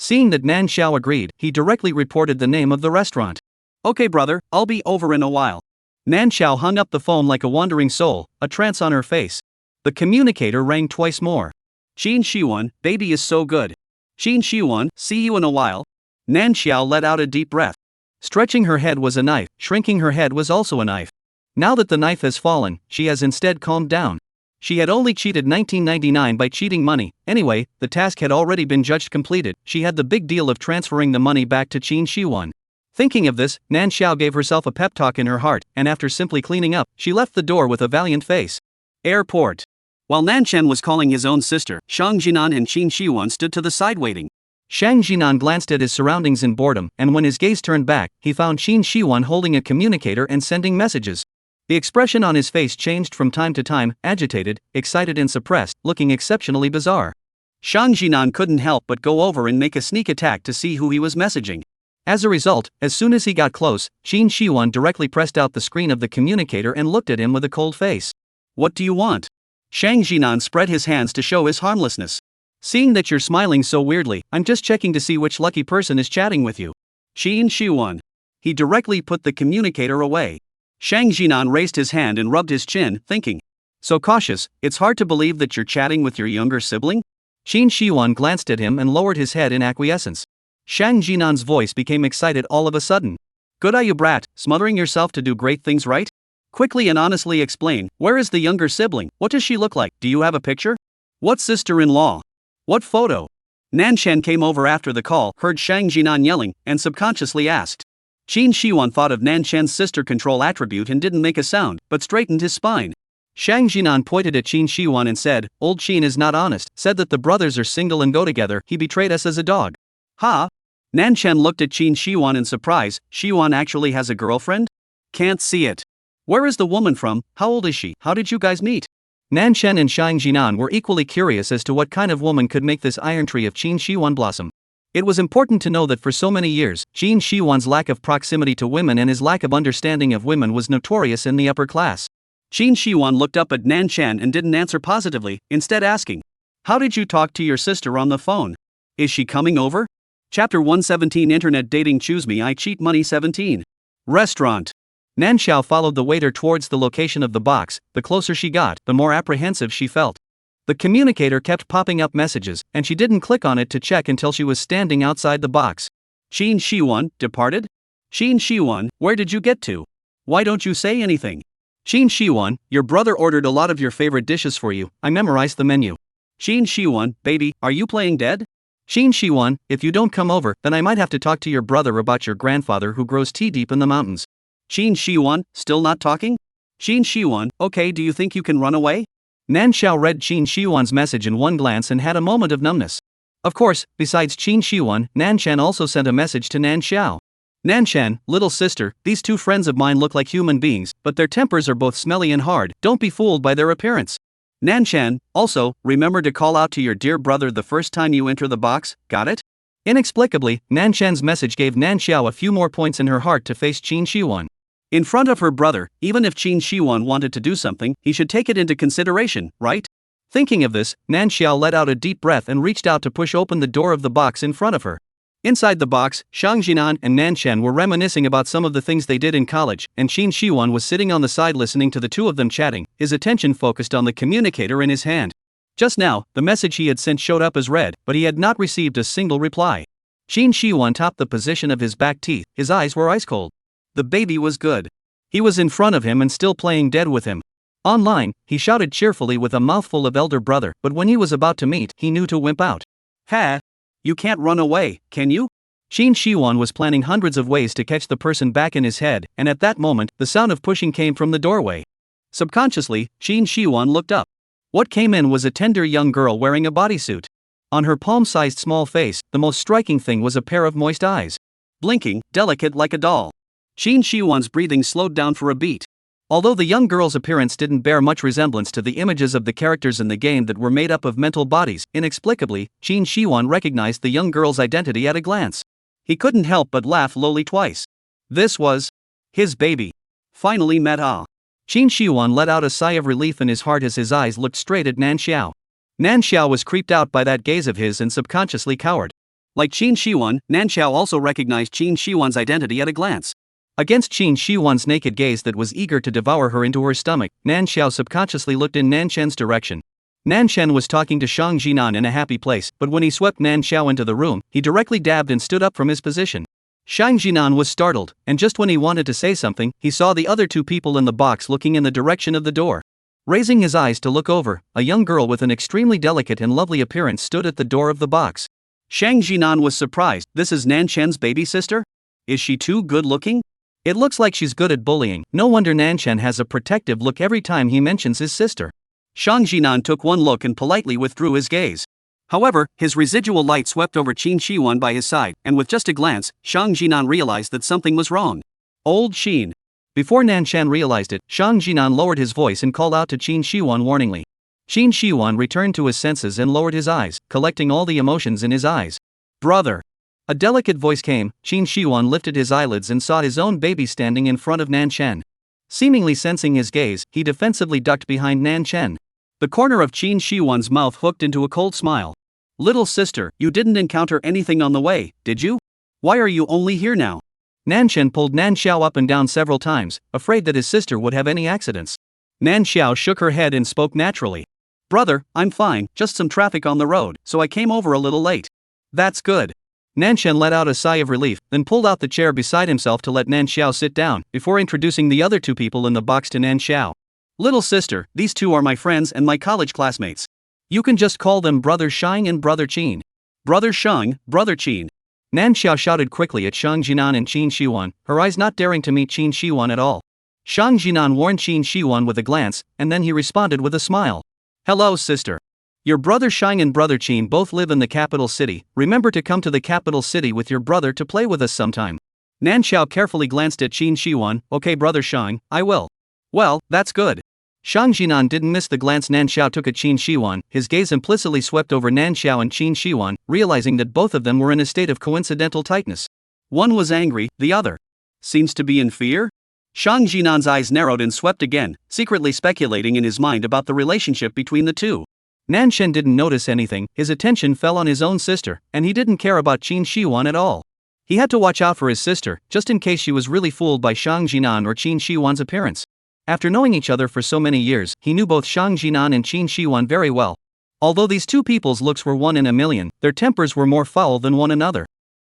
[SPEAKER 1] Seeing that Nan Xiao agreed, he directly reported the name of the restaurant. Okay brother, I'll be over in a while. Nan Xiao hung up the phone like a wandering soul, a trance on her face. The communicator rang twice more. Qin Shiwan, baby is so good. Qin Shiwan, see you in a while. Nan Xiao let out a deep breath. Stretching her head was a knife, shrinking her head was also a knife. Now that the knife has fallen, she has instead calmed down. She had only cheated 1999 by cheating money. Anyway, the task had already been judged completed. She had the big deal of transferring the money back to Qin Shiwan. Thinking of this, Nan Xiao gave herself a pep talk in her heart, and after simply cleaning up, she left the door with a valiant face. Airport. While Nan Chen was calling his own sister, Shang Jinan and Qin Shiwan stood to the side waiting. Shang Jinan glanced at his surroundings in boredom, and when his gaze turned back, he found Qin Shiwan holding a communicator and sending messages. The expression on his face changed from time to time, agitated, excited and suppressed, looking exceptionally bizarre. Shang Jinan couldn't help but go over and make a sneak attack to see who he was messaging. As a result, as soon as he got close, Qin Shiwan directly pressed out the screen of the communicator and looked at him with a cold face. What do you want? Shang Jinan spread his hands to show his harmlessness. Seeing that you're smiling so weirdly, I'm just checking to see which lucky person is chatting with you. Qin Shiwan. He directly put the communicator away. Shang Jinan raised his hand and rubbed his chin, thinking. So cautious, it's hard to believe that you're chatting with your younger sibling? Qin Shiwan glanced at him and lowered his head in acquiescence. Shang Jinan's voice became excited all of a sudden. Good eye you brat, smothering yourself to do great things right? Quickly and honestly explain, where is the younger sibling, what does she look like, do you have a picture? What sister-in-law? What photo? Nan Chen came over after the call, heard Shang Jinan yelling, and subconsciously asked. Qin Shiwan thought of Nan Chen's sister control attribute and didn't make a sound, but straightened his spine. Shang Jinan pointed at Qin Shiwan and said, Old Qin is not honest, said that the brothers are single and go together, he betrayed us as a dog. Ha? Nan Chen looked at Qin Shiwan in surprise, Shiwan actually has a girlfriend? Can't see it. Where is the woman from, how old is she, how did you guys meet? Nan Chen and Shang Jinan were equally curious as to what kind of woman could make this iron tree of Qin Shiwan blossom. It was important to know that for so many years, Qin Shiwan's lack of proximity to women and his lack of understanding of women was notorious in the upper class. Qin Shiwan looked up at Nan Chen and didn't answer positively, instead asking, how did you talk to your sister on the phone? Is she coming over? Chapter 117 Internet Dating Choose Me I Cheat Money 17. Restaurant. Nan Xiao followed the waiter towards the location of the box. The closer she got, the more apprehensive she felt. The communicator kept popping up messages, and she didn't click on it to check until she was standing outside the box. Qin Shiwan, departed? Qin Shiwan, where did you get to? Why don't you say anything? Qin Shiwan, your brother ordered a lot of your favorite dishes for you, I memorized the menu. Qin Shiwan, baby, are you playing dead? Qin Shiwan, if you don't come over, then I might have to talk to your brother about your grandfather who grows tea deep in the mountains. Qin Shiwan, still not talking? Qin Shiwan, okay, do you think you can run away? Nan Xiao read Qin Shiwan's message in one glance and had a moment of numbness. Of course, besides Qin Shiwan, Nan Chen also sent a message to Nan Xiao. Nan Chen, little sister, these two friends of mine look like human beings, but their tempers are both smelly and hard, don't be fooled by their appearance. Nan Chen, also, remember to call out to your dear brother the first time you enter the box, got it? Inexplicably, Nan Chen's message gave Nan Xiao a few more points in her heart to face Qin Shiwan. In front of her brother, even if Qin Shiwan wanted to do something, he should take it into consideration, right? Thinking of this, Nan Xiao let out a deep breath and reached out to push open the door of the box in front of her. Inside the box, Shang Jinan and Nan Chen were reminiscing about some of the things they did in college, and Qin Shiwan was sitting on the side listening to the two of them chatting, his attention focused on the communicator in his hand. Just now, the message he had sent showed up as read, but he had not received a single reply. Qin Shiwan topped the position of his back teeth, his eyes were ice cold. The baby was good. He was in front of him and still playing dead with him. Online, he shouted cheerfully with a mouthful of elder brother, but when he was about to meet, he knew to wimp out. Ha! You can't run away, can you? Qin Shiwan was planning hundreds of ways to catch the person back in his head, and at that moment, the sound of pushing came from the doorway. Subconsciously, Qin Shiwan looked up. What came in was a tender young girl wearing a bodysuit. On her palm-sized small face, the most striking thing was a pair of moist eyes. Blinking, delicate like a doll. Qin Shiwan's breathing slowed down for a beat. Although the young girl's appearance didn't bear much resemblance to the images of the characters in the game that were made up of mental bodies, inexplicably, Qin Shiwan recognized the young girl's identity at a glance. He couldn't help but laugh lowly twice. This was his baby. Finally met Ah. Qin Shiwan let out a sigh of relief in his heart as his eyes looked straight at Nan Xiao. Nan Xiao was creeped out by that gaze of his and subconsciously cowered. Like Qin Shiwan, Nan Xiao also recognized Qin Shiwan's identity at a glance. Against Qin Shiwan's naked gaze that was eager to devour her into her stomach, Nan Xiao subconsciously looked in Nan Chen's direction. Nan Chen was talking to Shang Jinan in a happy place, but when he swept Nan Xiao into the room, he directly dabbed and stood up from his position. Shang Jinan was startled, and just when he wanted to say something, he saw the other two people in the box looking in the direction of the door. Raising his eyes to look over, a young girl with an extremely delicate and lovely appearance stood at the door of the box. Shang Jinan was surprised. This is Nan Chen's baby sister? Is she too good looking? It looks like she's good at bullying. No wonder Nan Chen has a protective look every time he mentions his sister. Shang Jinan took one look and politely withdrew his gaze. However, his residual light swept over Qin Shiwan by his side, and with just a glance, Shang Jinan realized that something was wrong. Old Qin. Before Nan Chen realized it, Shang Jinan lowered his voice and called out to Qin Shiwan warningly. Qin Shiwan returned to his senses and lowered his eyes, collecting all the emotions in his eyes. Brother. A delicate voice came. Qin Shiwan lifted his eyelids and saw his own baby standing in front of Nan Chen. Seemingly sensing his gaze, he defensively ducked behind Nan Chen. The corner of Qin Shiwan's mouth hooked into a cold smile. Little sister, you didn't encounter anything on the way, did you? Why are you only here now? Nan Chen pulled Nan Xiao up and down several times, afraid that his sister would have any accidents. Nan Xiao shook her head and spoke naturally. Brother, I'm fine, just some traffic on the road, so I came over a little late. That's good. Nan Chen let out a sigh of relief, then pulled out the chair beside himself to let Nan Xiao sit down, before introducing the other two people in the box to Nan Xiao. Little sister, these two are my friends and my college classmates. You can just call them Brother Shang and Brother Qin. Brother Shang, Brother Qin. Nan Xiao shouted quickly at Shang Jinan and Qin Shiwan, her eyes not daring to meet Qin Shiwan at all. Shang Jinan warned Qin Shiwan with a glance, and then he responded with a smile. Hello, sister. Your brother Shang and Brother Qin both live in the capital city. Remember to come to the capital city with your brother to play with us sometime. Nan Xiao carefully glanced at Qin Shiwan. Okay, Brother Shang, I will. Well, that's good. Shang Jinan didn't miss the glance Nan Xiao took at Qin Shiwan. His gaze implicitly swept over Nan Xiao and Qin Shiwan, realizing that both of them were in a state of coincidental tightness. One was angry, the other seems to be in fear? Shang Jinan's eyes narrowed and swept again, secretly speculating in his mind about the relationship between the two. Nan Chen didn't notice anything. His attention fell on his own sister, and he didn't care about Qin Shiwan at all. He had to watch out for his sister, just in case she was really fooled by Shang Jinan or Qin Shiwan's appearance. After knowing each other for so many years, he knew both Shang Jinan and Qin Shiwan very well. Although these two people's looks were one in a million, their tempers were more foul than one another.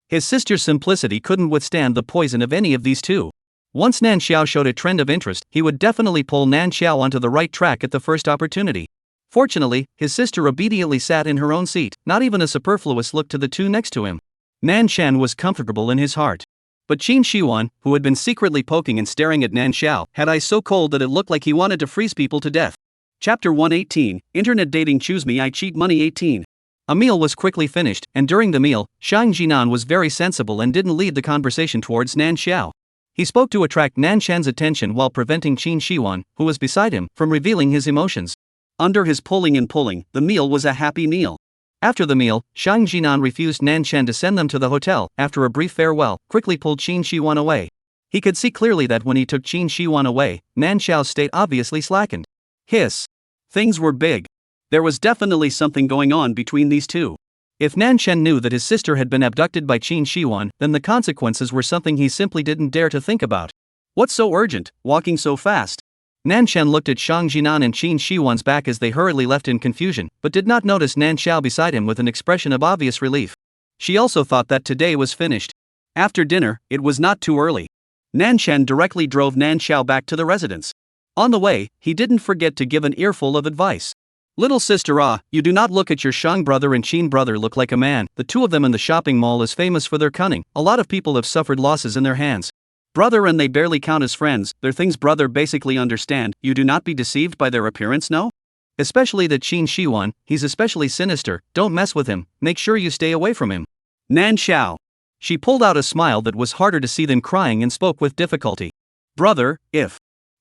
[SPEAKER 1] His sister's simplicity couldn't withstand the poison of any of these two. Once Nan Xiao showed a trend of interest, he would definitely pull Nan Xiao onto the right track at the first opportunity. Fortunately, his sister obediently sat in her own seat, not even a superfluous look to the two next to him. Nan Chen was comfortable in his heart. But Qin Shiwan, who had been secretly poking and staring at Nan Xiao, had eyes so cold that it looked like he wanted to freeze people to death. Chapter 118, Internet Dating. Choose Me I Cheat Money 18. A meal was quickly finished, and during the meal, Shang Jinan was very sensible and didn't lead the conversation towards Nan Xiao. He spoke to attract Nan Chen's attention while preventing Qin Shiwan, who was beside him, from revealing his emotions. Under his pulling and pulling, the meal was a happy meal. After the meal, Shang Jinan refused Nan Chen to send them to the hotel. After a brief farewell, quickly pulled Qin Shiwan away. He could see clearly that when he took Qin Shiwan away, Nan Xiao's state obviously slackened. Hiss. Things were big. There was definitely something going on between these two. If Nan Chen knew that his sister had been abducted by Qin Shiwan, then the consequences were something he simply didn't dare to think about. What's so urgent, walking so fast? Nan Chen looked at Shang Jinan and Qin Shiwan's back as they hurriedly left in confusion, but did not notice Nan Xiao beside him with an expression of obvious relief. She also thought that today was finished. After dinner, it was not too early. Nan Chen directly drove Nan Xiao back to the residence. On the way, he didn't forget to give an earful of advice. Little sister, you do not look at your Shang brother and Qin brother look like a man. The two of them in the shopping mall is famous for their cunning. A lot of people have suffered losses in their hands. Brother and they barely count as friends, they're things brother basically understand. You do not be deceived by their appearance, no? Especially that Qin Shiwan, he's especially sinister. Don't mess with him, make sure you stay away from him. Nan Xiao. She pulled out a smile that was harder to see than crying and spoke with difficulty. Brother,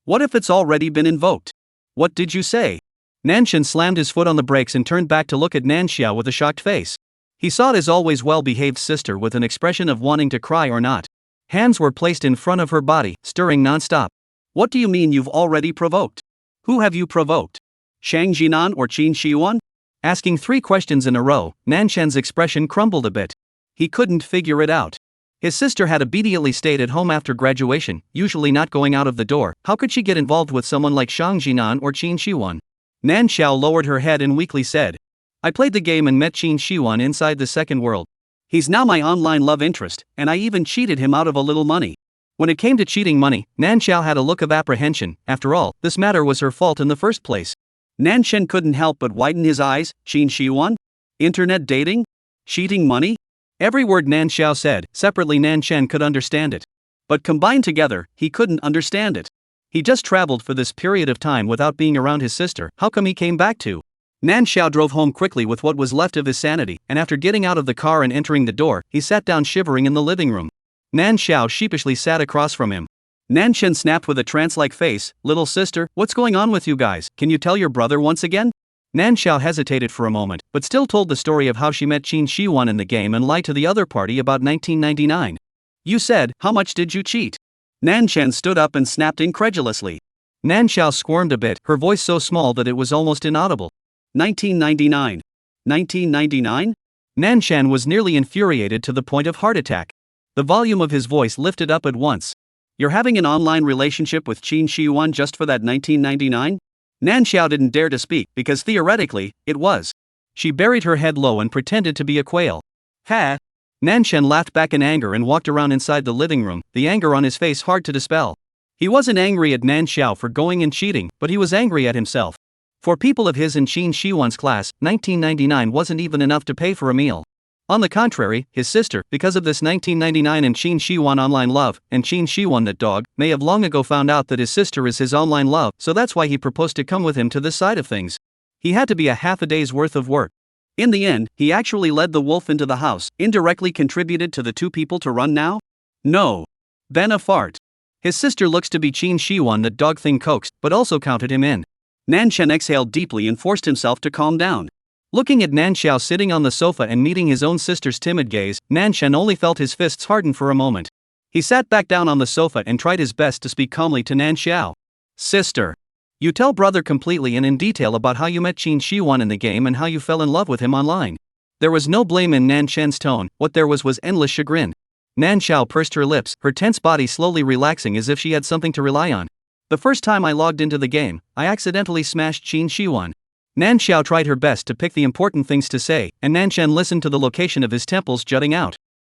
[SPEAKER 1] what if it's already been invoked? What did you say? Nan Chen slammed his foot on the brakes and turned back to look at Nan Xiao with a shocked face. He saw his always well-behaved sister with an expression of wanting to cry or not. Hands were placed in front of her body, stirring non-stop. What do you mean you've already provoked? Who have you provoked? Shang Jinan or Qin Shiwan? Asking 3 questions in a row, Nan Chen's expression crumbled a bit. He couldn't figure it out. His sister had obediently stayed at home after graduation, usually not going out of the door. How could she get involved with someone like Shang Jinan or Qin Shiwan? Nan Xiao lowered her head and weakly said, I played the game and met Qin Shiwan inside the second world. He's now my online love interest, and I even cheated him out of a little money. When it came to cheating money, Nan Xiao had a look of apprehension. After all, this matter was her fault in the first place. Nan Shen couldn't help but widen his eyes. Qin Shiwan? Internet dating? Cheating money? Every word Nan Xiao said, separately Nan Shen could understand it. But combined together, he couldn't understand it. He just traveled for this period of time without being around his sister. How come he came back too? Nan Xiao drove home quickly with what was left of his sanity, and after getting out of the car and entering the door, he sat down shivering in the living room. Nan Xiao sheepishly sat across from him. Nan Shen snapped with a trance-like face, Little sister, what's going on with you guys? Can you tell your brother once again? Nan Xiao hesitated for a moment, but still told the story of how she met Qin Shiwan in the game and lied to the other party about 1999. You said, how much did you cheat? Nan Shen stood up and snapped incredulously. Nan Xiao squirmed a bit, her voice so small that it was almost inaudible. 1999. 1999? Nan Shen was nearly infuriated to the point of heart attack. The volume of his voice lifted up at once. You're having an online relationship with Qin Shiwan just for that 1999? Nan Xiao didn't dare to speak because theoretically, it was. She buried her head low and pretended to be a quail. Ha! Nan Shen laughed back in anger and walked around inside the living room, the anger on his face hard to dispel. He wasn't angry at Nan Xiao for going and cheating, but he was angry at himself. For people of his and Qin Shiwan's class, 1999 wasn't even enough to pay for a meal. On the contrary, his sister, because of this 1999 and Qin Shiwan online love, and Qin Shiwan that dog, may have long ago found out that his sister is his online love, so that's why he proposed to come with him to this side of things. He had to be a half a day's worth of work. In the end, he actually led the wolf into the house, indirectly contributed to the two people to run now? No. Then a fart. His sister looks to be Qin Shiwan that dog thing coaxed, but also counted him in. Nan Shen exhaled deeply and forced himself to calm down. Looking at Nan Xiao sitting on the sofa and meeting his own sister's timid gaze, Nan Shen only felt his fists harden for a moment. He sat back down on the sofa and tried his best to speak calmly to Nan Xiao. Sister. You tell brother completely and in detail about how you met Qin Shiwan in the game and how you fell in love with him online. There was no blame in Nan Shen's tone, what there was endless chagrin. Nan Xiao pursed her lips, her tense body slowly relaxing as if she had something to rely on. The first time I logged into the game, I accidentally smashed Qin Shiwan. Nan Xiao tried her best to pick the important things to say, and Nan Shen listened to the location of his temples jutting out.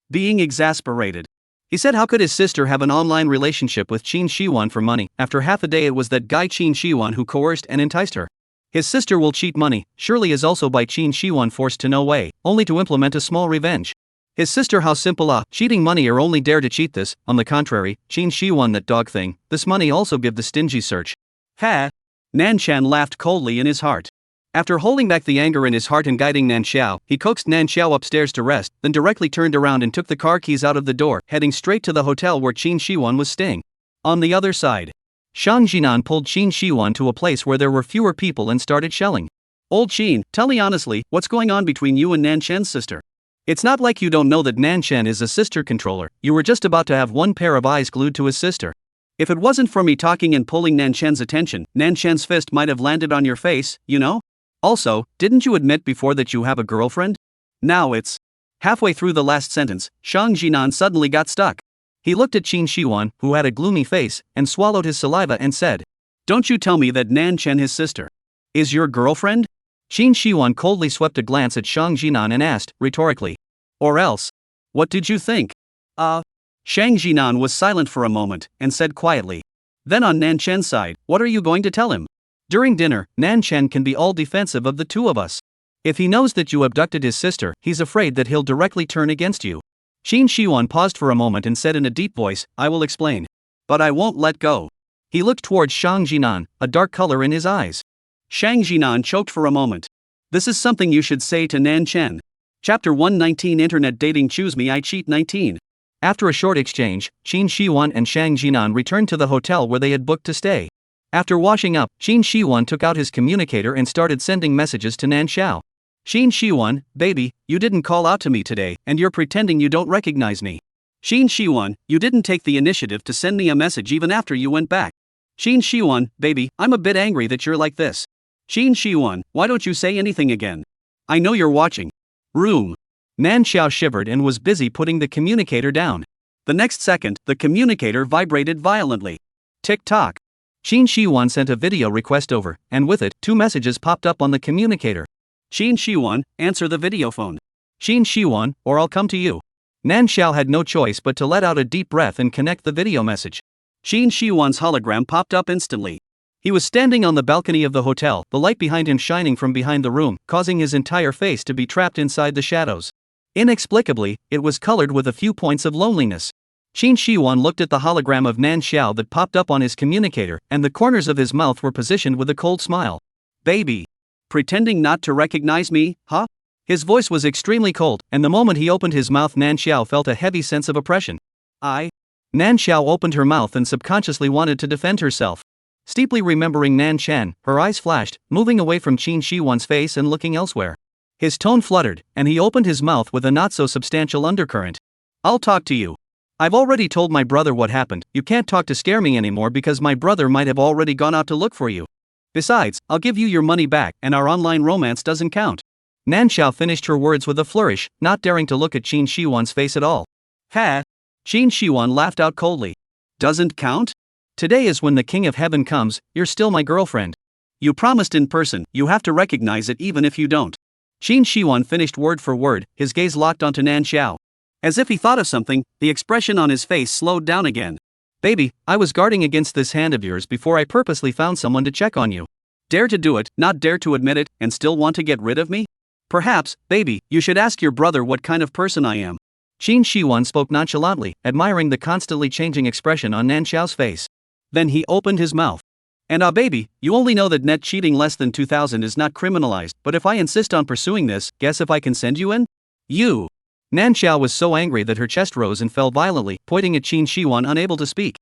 [SPEAKER 1] Being exasperated. He said how could his sister have an online relationship with Qin Shiwan for money? After half a day it was that guy Qin Shiwan who coerced and enticed her. His sister will cheat money, surely is also by Qin Shiwan forced to no way, only to implement a small revenge. His sister how simple cheating money or only dare to cheat this, on the contrary, Qin Shiwan that dog thing, this money also give the stingy search. Ha! Nan Shan laughed coldly in his heart. After holding back the anger in his heart and guiding Nan Xiao, he coaxed Nan Xiao upstairs to rest, then directly turned around and took the car keys out of the door, heading straight to the hotel where Qin Shiwan was staying. On the other side, Shang Jinan pulled Qin Shiwan to a place where there were fewer people and started shelling. Old Qin, tell me honestly, what's going on between you and Nan Shen's sister? It's not like you don't know that Nan Shen is a sister controller, you were just about to have one pair of eyes glued to his sister. If it wasn't for me talking and pulling Nan Shen's attention, Nan Shen's fist might have landed on your face, you know? Also, didn't you admit before that you have a girlfriend? Now it's... Halfway through the last sentence, Shang Jinan suddenly got stuck. He looked at Qin Shiwan, who had a gloomy face, and swallowed his saliva and said, "Don't you tell me that Nan Shen his sister is your girlfriend?" Qin Shiwan coldly swept a glance at Shang Jinan and asked, rhetorically, "Or else? What did you think?" Shang Jinan was silent for a moment, and said quietly, "Then on Nan Shen's side, what are you going to tell him? During dinner, Nan Shen can be all defensive of the two of us. If he knows that you abducted his sister, he's afraid that he'll directly turn against you." Qin Shiwan paused for a moment and said in a deep voice, "I will explain. But I won't let go." He looked towards Shang Jinan, a dark color in his eyes. Shang Jinan choked for a moment. "This is something you should say to Nan Shen." Chapter 119 Internet Dating Choose Me I Cheat 19. After a short exchange, Qin Shiwan and Shang Jinan returned to the hotel where they had booked to stay. After washing up, Qin Shiwan took out his communicator and started sending messages to Nan Xiao. "Qin Shiwan, baby, you didn't call out to me today, and you're pretending you don't recognize me. Qin Shiwan, you didn't take the initiative to send me a message even after you went back. Qin Shiwan, baby, I'm a bit angry that you're like this. Qin Shiwan, why don't you say anything again? I know you're watching. Room. Nan Xiao shivered and was busy putting the communicator down. The next second, the communicator vibrated violently. Tick-tock. Qin Shiwan sent a video request over, and with it, 2 messages popped up on the communicator. Qin Shiwan, answer the video phone. Qin Shiwan, or I'll come to you. Nan Xiao had no choice but to let out a deep breath and connect the video message. Qin Shiwan's hologram popped up instantly. He was standing on the balcony of the hotel, the light behind him shining from behind the room, causing his entire face to be trapped inside the shadows. Inexplicably, it was colored with a few points of loneliness. Qin Shiwan looked at the hologram of Nan Xiao that popped up on his communicator, and the corners of his mouth were positioned with a cold smile. Baby. Pretending not to recognize me, huh? His voice was extremely cold, and the moment he opened his mouth, Nan Xiao felt a heavy sense of oppression. Nan Xiao opened her mouth and subconsciously wanted to defend herself. Steeply remembering Nan Chen, her eyes flashed, moving away from Qin Shiwan's face and looking elsewhere. His tone fluttered, and he opened his mouth with a not-so-substantial undercurrent. I'll talk to you. I've already told my brother what happened. You can't talk to scare me anymore because my brother might have already gone out to look for you. Besides, I'll give you your money back, and our online romance doesn't count. Nan Xiao finished her words with a flourish, not daring to look at Qin Shiwan's face at all. Ha! Qin Shiwan laughed out coldly. Doesn't count? Today is when the King of Heaven comes. You're still my girlfriend. You promised in person, you have to recognize it even if you don't. Qin Shiwan finished word for word, his gaze locked onto Nan Xiao. As if he thought of something, the expression on his face slowed down again. Baby, I was guarding against this hand of yours before I purposely found someone to check on you. Dare to do it, not dare to admit it, and still want to get rid of me? Perhaps, baby, you should ask your brother what kind of person I am. Qin Shiwan spoke nonchalantly, admiring the constantly changing expression on Nan Xiao's face. Then he opened his mouth. And baby, you only know that net cheating less than 2,000 is not criminalized, but if I insist on pursuing this, guess if I can send you in? You. Nan Xiao was so angry that her chest rose and fell violently, pointing at Qin Shiwan, unable to speak.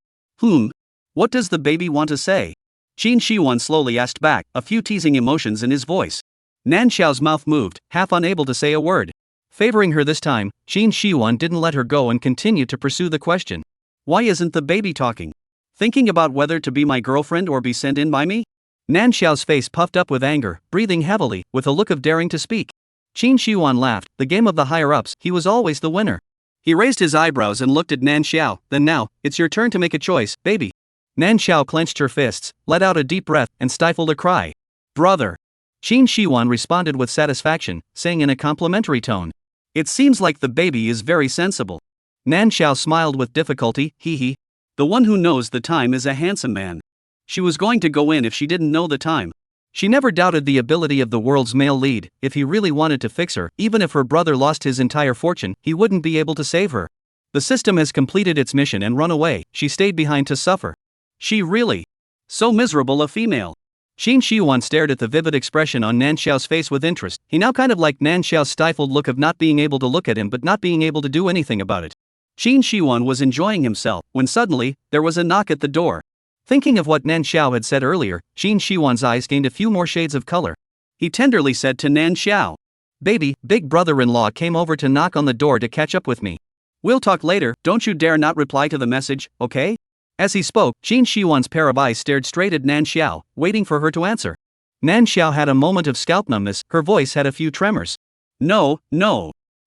[SPEAKER 1] What does the baby want to say? Qin Shiwan slowly asked back, a few teasing emotions in his voice. Nan Xiao's mouth moved, half unable to say a word. Favoring her this time, Qin Shiwan didn't let her go and continued to pursue the question. Why isn't the baby talking? Thinking about whether to be my girlfriend or be sent in by me? Nan Xiao's face puffed up with anger, breathing heavily, with a look of daring to speak. Qin Shiwan laughed. The game of the higher-ups, he was always the winner. He raised his eyebrows and looked at Nan Xiao. Then now, it's your turn to make a choice, baby. Nan Xiao clenched her fists, let out a deep breath, and stifled a cry. Brother. Qin Shiwan responded with satisfaction, saying in a complimentary tone. It seems like the baby is very sensible. Nan Xiao smiled with difficulty, hee. The one who knows the time is a handsome man. She was going to go in if she didn't know the time. She never doubted the ability of the world's male lead. If he really wanted to fix her, even if her brother lost his entire fortune, he wouldn't be able to save her. The system has completed its mission and run away. She stayed behind to suffer. She really? So miserable a female. Qin Shiwan stared at the vivid expression on Nan Xiao's face with interest. He now kind of liked Nan Xiao's stifled look of not being able to look at him but not being able to do anything about it. Qin Shiwan was enjoying himself, when suddenly, there was a knock at the door. Thinking of what Nan Xiao had said earlier, Qin Shiwan's eyes gained a few more shades of color. He tenderly said to Nan Xiao. Baby, big brother-in-law came over to knock on the door to catch up with me. We'll talk later, don't you dare not reply to the message, okay? As he spoke, Qin Shiwan's pair of eyes stared straight at Nan Xiao, waiting for her to answer. Nan Xiao had a moment of scalp numbness, her voice had a few tremors. No.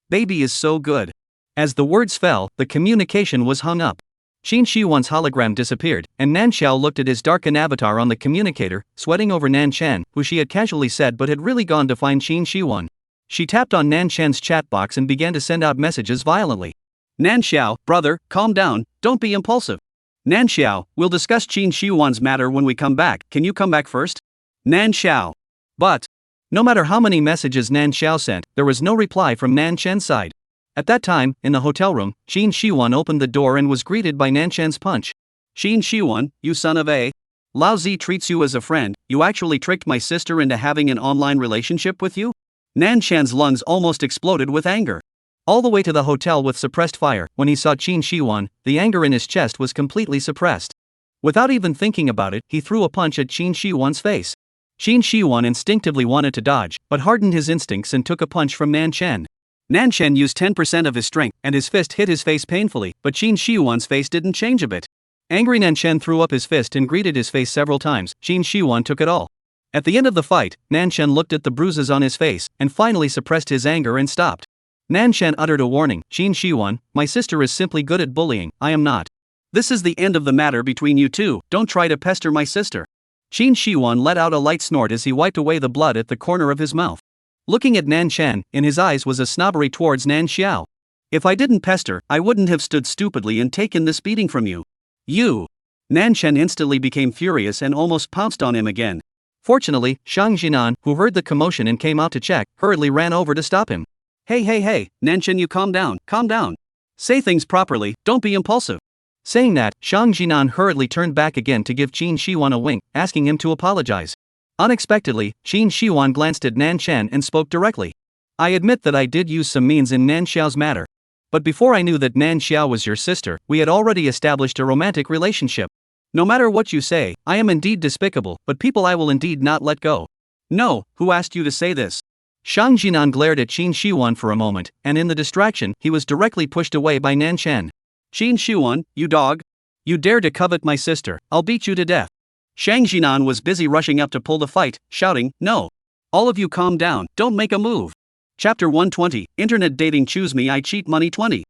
[SPEAKER 1] Baby is so good. As the words fell, the communication was hung up. Qin Shiwan's hologram disappeared, and Nan Xiao looked at his darkened avatar on the communicator, sweating over Nan Chen, who she had casually said but had really gone to find Qin Shiwan. She tapped on Nan Chen's chat box and began to send out messages violently. Nan Xiao, brother, calm down, don't be impulsive. Nan Xiao, we'll discuss Qin Shiwan's matter when we come back. Can you come back first? Nan Xiao. But, no matter how many messages Nan Xiao sent, there was no reply from Nan Chen's side. At that time, in the hotel room, Qin Shiwan opened the door and was greeted by Nan Chen's punch. Qin Shiwan, you son of a. Lao Zi treats you as a friend. You actually tricked my sister into having an online relationship with you? Nan Chen's lungs almost exploded with anger. All the way to the hotel with suppressed fire, when he saw Qin Shiwan, the anger in his chest was completely suppressed. Without even thinking about it, he threw a punch at Qin Shiwan's face. Qin Shiwan instinctively wanted to dodge, but hardened his instincts and took a punch from Nan Chen. Nan Chen used 10% of his strength, and his fist hit his face painfully, but Qin Shiwan's face didn't change a bit. Angry Nan Chen threw up his fist and greeted his face several times. Qin Shiwan took it all. At the end of the fight, Nan Chen looked at the bruises on his face, and finally suppressed his anger and stopped. Nan Shan uttered a warning. Qin Shiwan, my sister is simply good at bullying, I am not. This is the end of the matter between you two, don't try to pester my sister. Qin Shiwan let out a light snort as he wiped away the blood at the corner of his mouth. Looking at Nan Shan, in his eyes was a snobbery towards Nan Xiao. If I didn't pester, I wouldn't have stood stupidly and taken this beating from you. You! Nan Shan instantly became furious and almost pounced on him again. Fortunately, Shang Jinan, who heard the commotion and came out to check, hurriedly ran over to stop him. Hey, Nan Shan, you calm down. Say things properly, don't be impulsive. Saying that, Shang Jinan hurriedly turned back again to give Qin Shiwan a wink, asking him to apologize. Unexpectedly, Qin Shiwan glanced at Nan Shan and spoke directly. I admit that I did use some means in Nan Xiao's matter. But before I knew that Nan Xiao was your sister, we had already established a romantic relationship. No matter what you say, I am indeed despicable, but people I will indeed not let go. No, who asked you to say this? Shang Jinan glared at Qin Shiwan for a moment, and in the distraction, he was directly pushed away by Nan Shan. Qin Shiwan, you dog! You dare to covet my sister, I'll beat you to death. Shang Jinan was busy rushing up to pull the fight, shouting, no! All of you calm down, don't make a move. Chapter 120, Internet Dating. Choose me, I cheat money 20.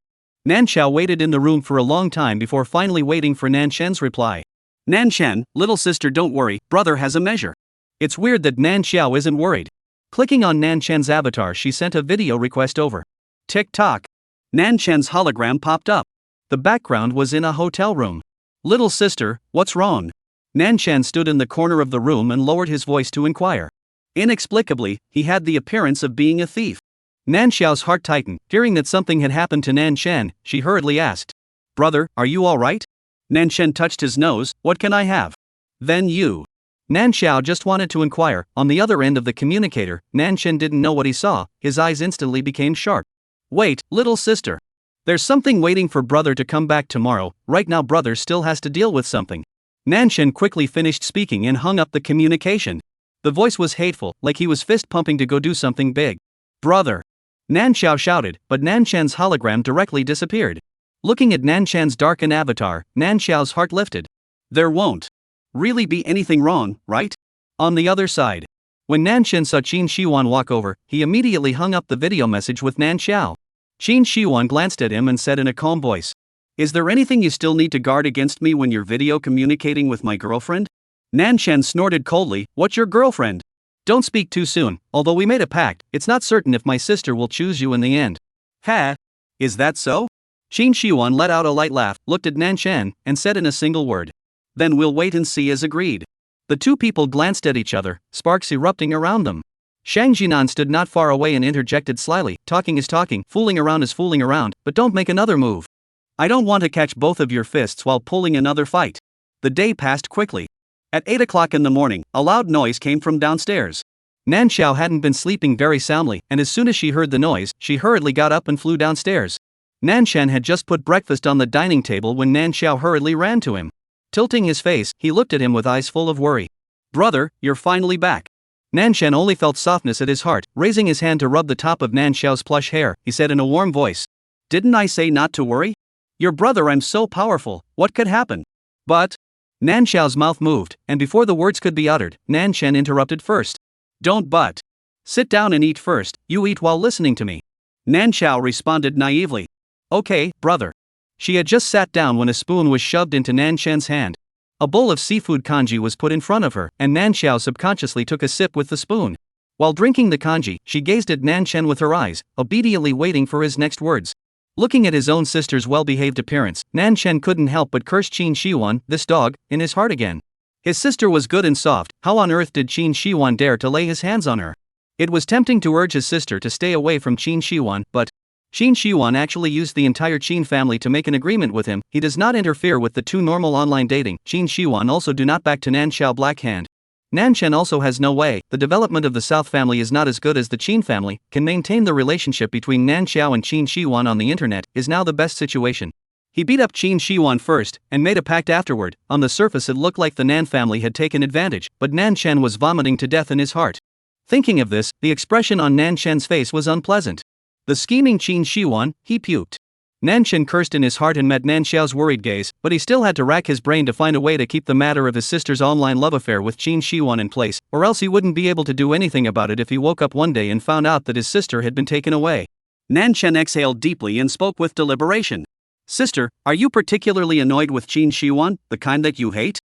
[SPEAKER 1] Nan Xiao waited in the room for a long time before finally waiting for Nan Shan's reply. Nan Shan, little sister, don't worry, brother has a measure. It's weird that Nan Xiao isn't worried. Clicking on Nan Shan's avatar, she sent a video request over. Tick-tock. Nan Shan's hologram popped up. The background was in a hotel room. Little sister, what's wrong? Nan Shan stood in the corner of the room and lowered his voice to inquire. Inexplicably, he had the appearance of being a thief. Nan Xiao's heart tightened. Hearing that something had happened to Nan Shan, she hurriedly asked. Brother, are you alright? Nan Shan touched his nose. What can I have? Then you. Nan Xiao just wanted to inquire. On the other end of the communicator, Nan Shan didn't know what he saw. His eyes instantly became sharp. Wait, little sister. There's something waiting for brother to come back tomorrow. Right now brother still has to deal with something. Nan Shan quickly finished speaking and hung up the communication. The voice was hateful, like he was fist pumping to go do something big. Brother! Nan Xiao shouted, but Nan Shan's hologram directly disappeared. Looking at Nan Shan's darkened avatar, Nan Xiao's heart lifted. There won't really be anything wrong, right? On the other side. When Nan Shan saw Qin Shiwan walk over, he immediately hung up the video message with Nan Xiao. Qin Shiwan glanced at him and said in a calm voice. Is there anything you still need to guard against me when you're video communicating with my girlfriend? Nan Shan snorted coldly, what's your girlfriend? Don't speak too soon, although we made a pact, it's not certain if my sister will choose you in the end. Ha! Is that so? Qin Shiwan let out a light laugh, looked at Nan Shan, and said in a single word. Then we'll wait and see as agreed. The two people glanced at each other, sparks erupting around them. Shang Jinan stood not far away and interjected slyly, talking is talking, fooling around is fooling around, but don't make another move. I don't want to catch both of your fists while pulling another fight. The day passed quickly. At 8 o'clock in the morning, a loud noise came from downstairs. Nan Xiao hadn't been sleeping very soundly, and as soon as she heard the noise, she hurriedly got up and flew downstairs. Nan Shan had just put breakfast on the dining table when Nan Xiao hurriedly ran to him. Tilting his face, he looked at him with eyes full of worry. Brother, you're finally back. Nan Shan only felt softness at his heart. Raising his hand to rub the top of Nan Xiao's plush hair, he said in a warm voice. Didn't I say not to worry? Your brother, I'm so powerful, what could happen? But... Nan Xiao's mouth moved, and before the words could be uttered, Nan Shan interrupted first. Don't but. Sit down and eat first, you eat while listening to me. Nan Xiao responded naively. Okay, brother. She had just sat down when a spoon was shoved into Nan Shan's hand. A bowl of seafood congee was put in front of her, and Nan Xiao subconsciously took a sip with the spoon. While drinking the congee, she gazed at Nan Shan with her eyes, obediently waiting for his next words. Looking at his own sister's well-behaved appearance, Nan Shan couldn't help but curse Qin Shiwan, this dog, in his heart again. His sister was good and soft, how on earth did Qin Shiwan dare to lay his hands on her? It was tempting to urge his sister to stay away from Qin Shiwan, but Qin Shiwan actually used the entire Qin family to make an agreement with him. He does not interfere with the two normal online dating. Qin Shiwan also do not back to Nan Xiao Black Hand. Nan Shan also has no way. The development of the South family is not as good as the Qin family. Can maintain the relationship between Nan Xiao and Qin Shiwan on the internet is now the best situation. He beat up Qin Shiwan first, and made a pact afterward. On the surface it looked like the Nan family had taken advantage, but Nan Shan was vomiting to death in his heart. Thinking of this, the expression on Nan Shan's face was unpleasant. The scheming Qin Shiwan, he puked. Nan Shan cursed in his heart and met Nan Xiao's worried gaze, but he still had to rack his brain to find a way to keep the matter of his sister's online love affair with Qin Shiwan in place, or else he wouldn't be able to do anything about it if he woke up one day and found out that his sister had been taken away. Nan Shen exhaled deeply and spoke with deliberation. Sister, are you particularly annoyed with Qin Shiwan, the kind that you hate?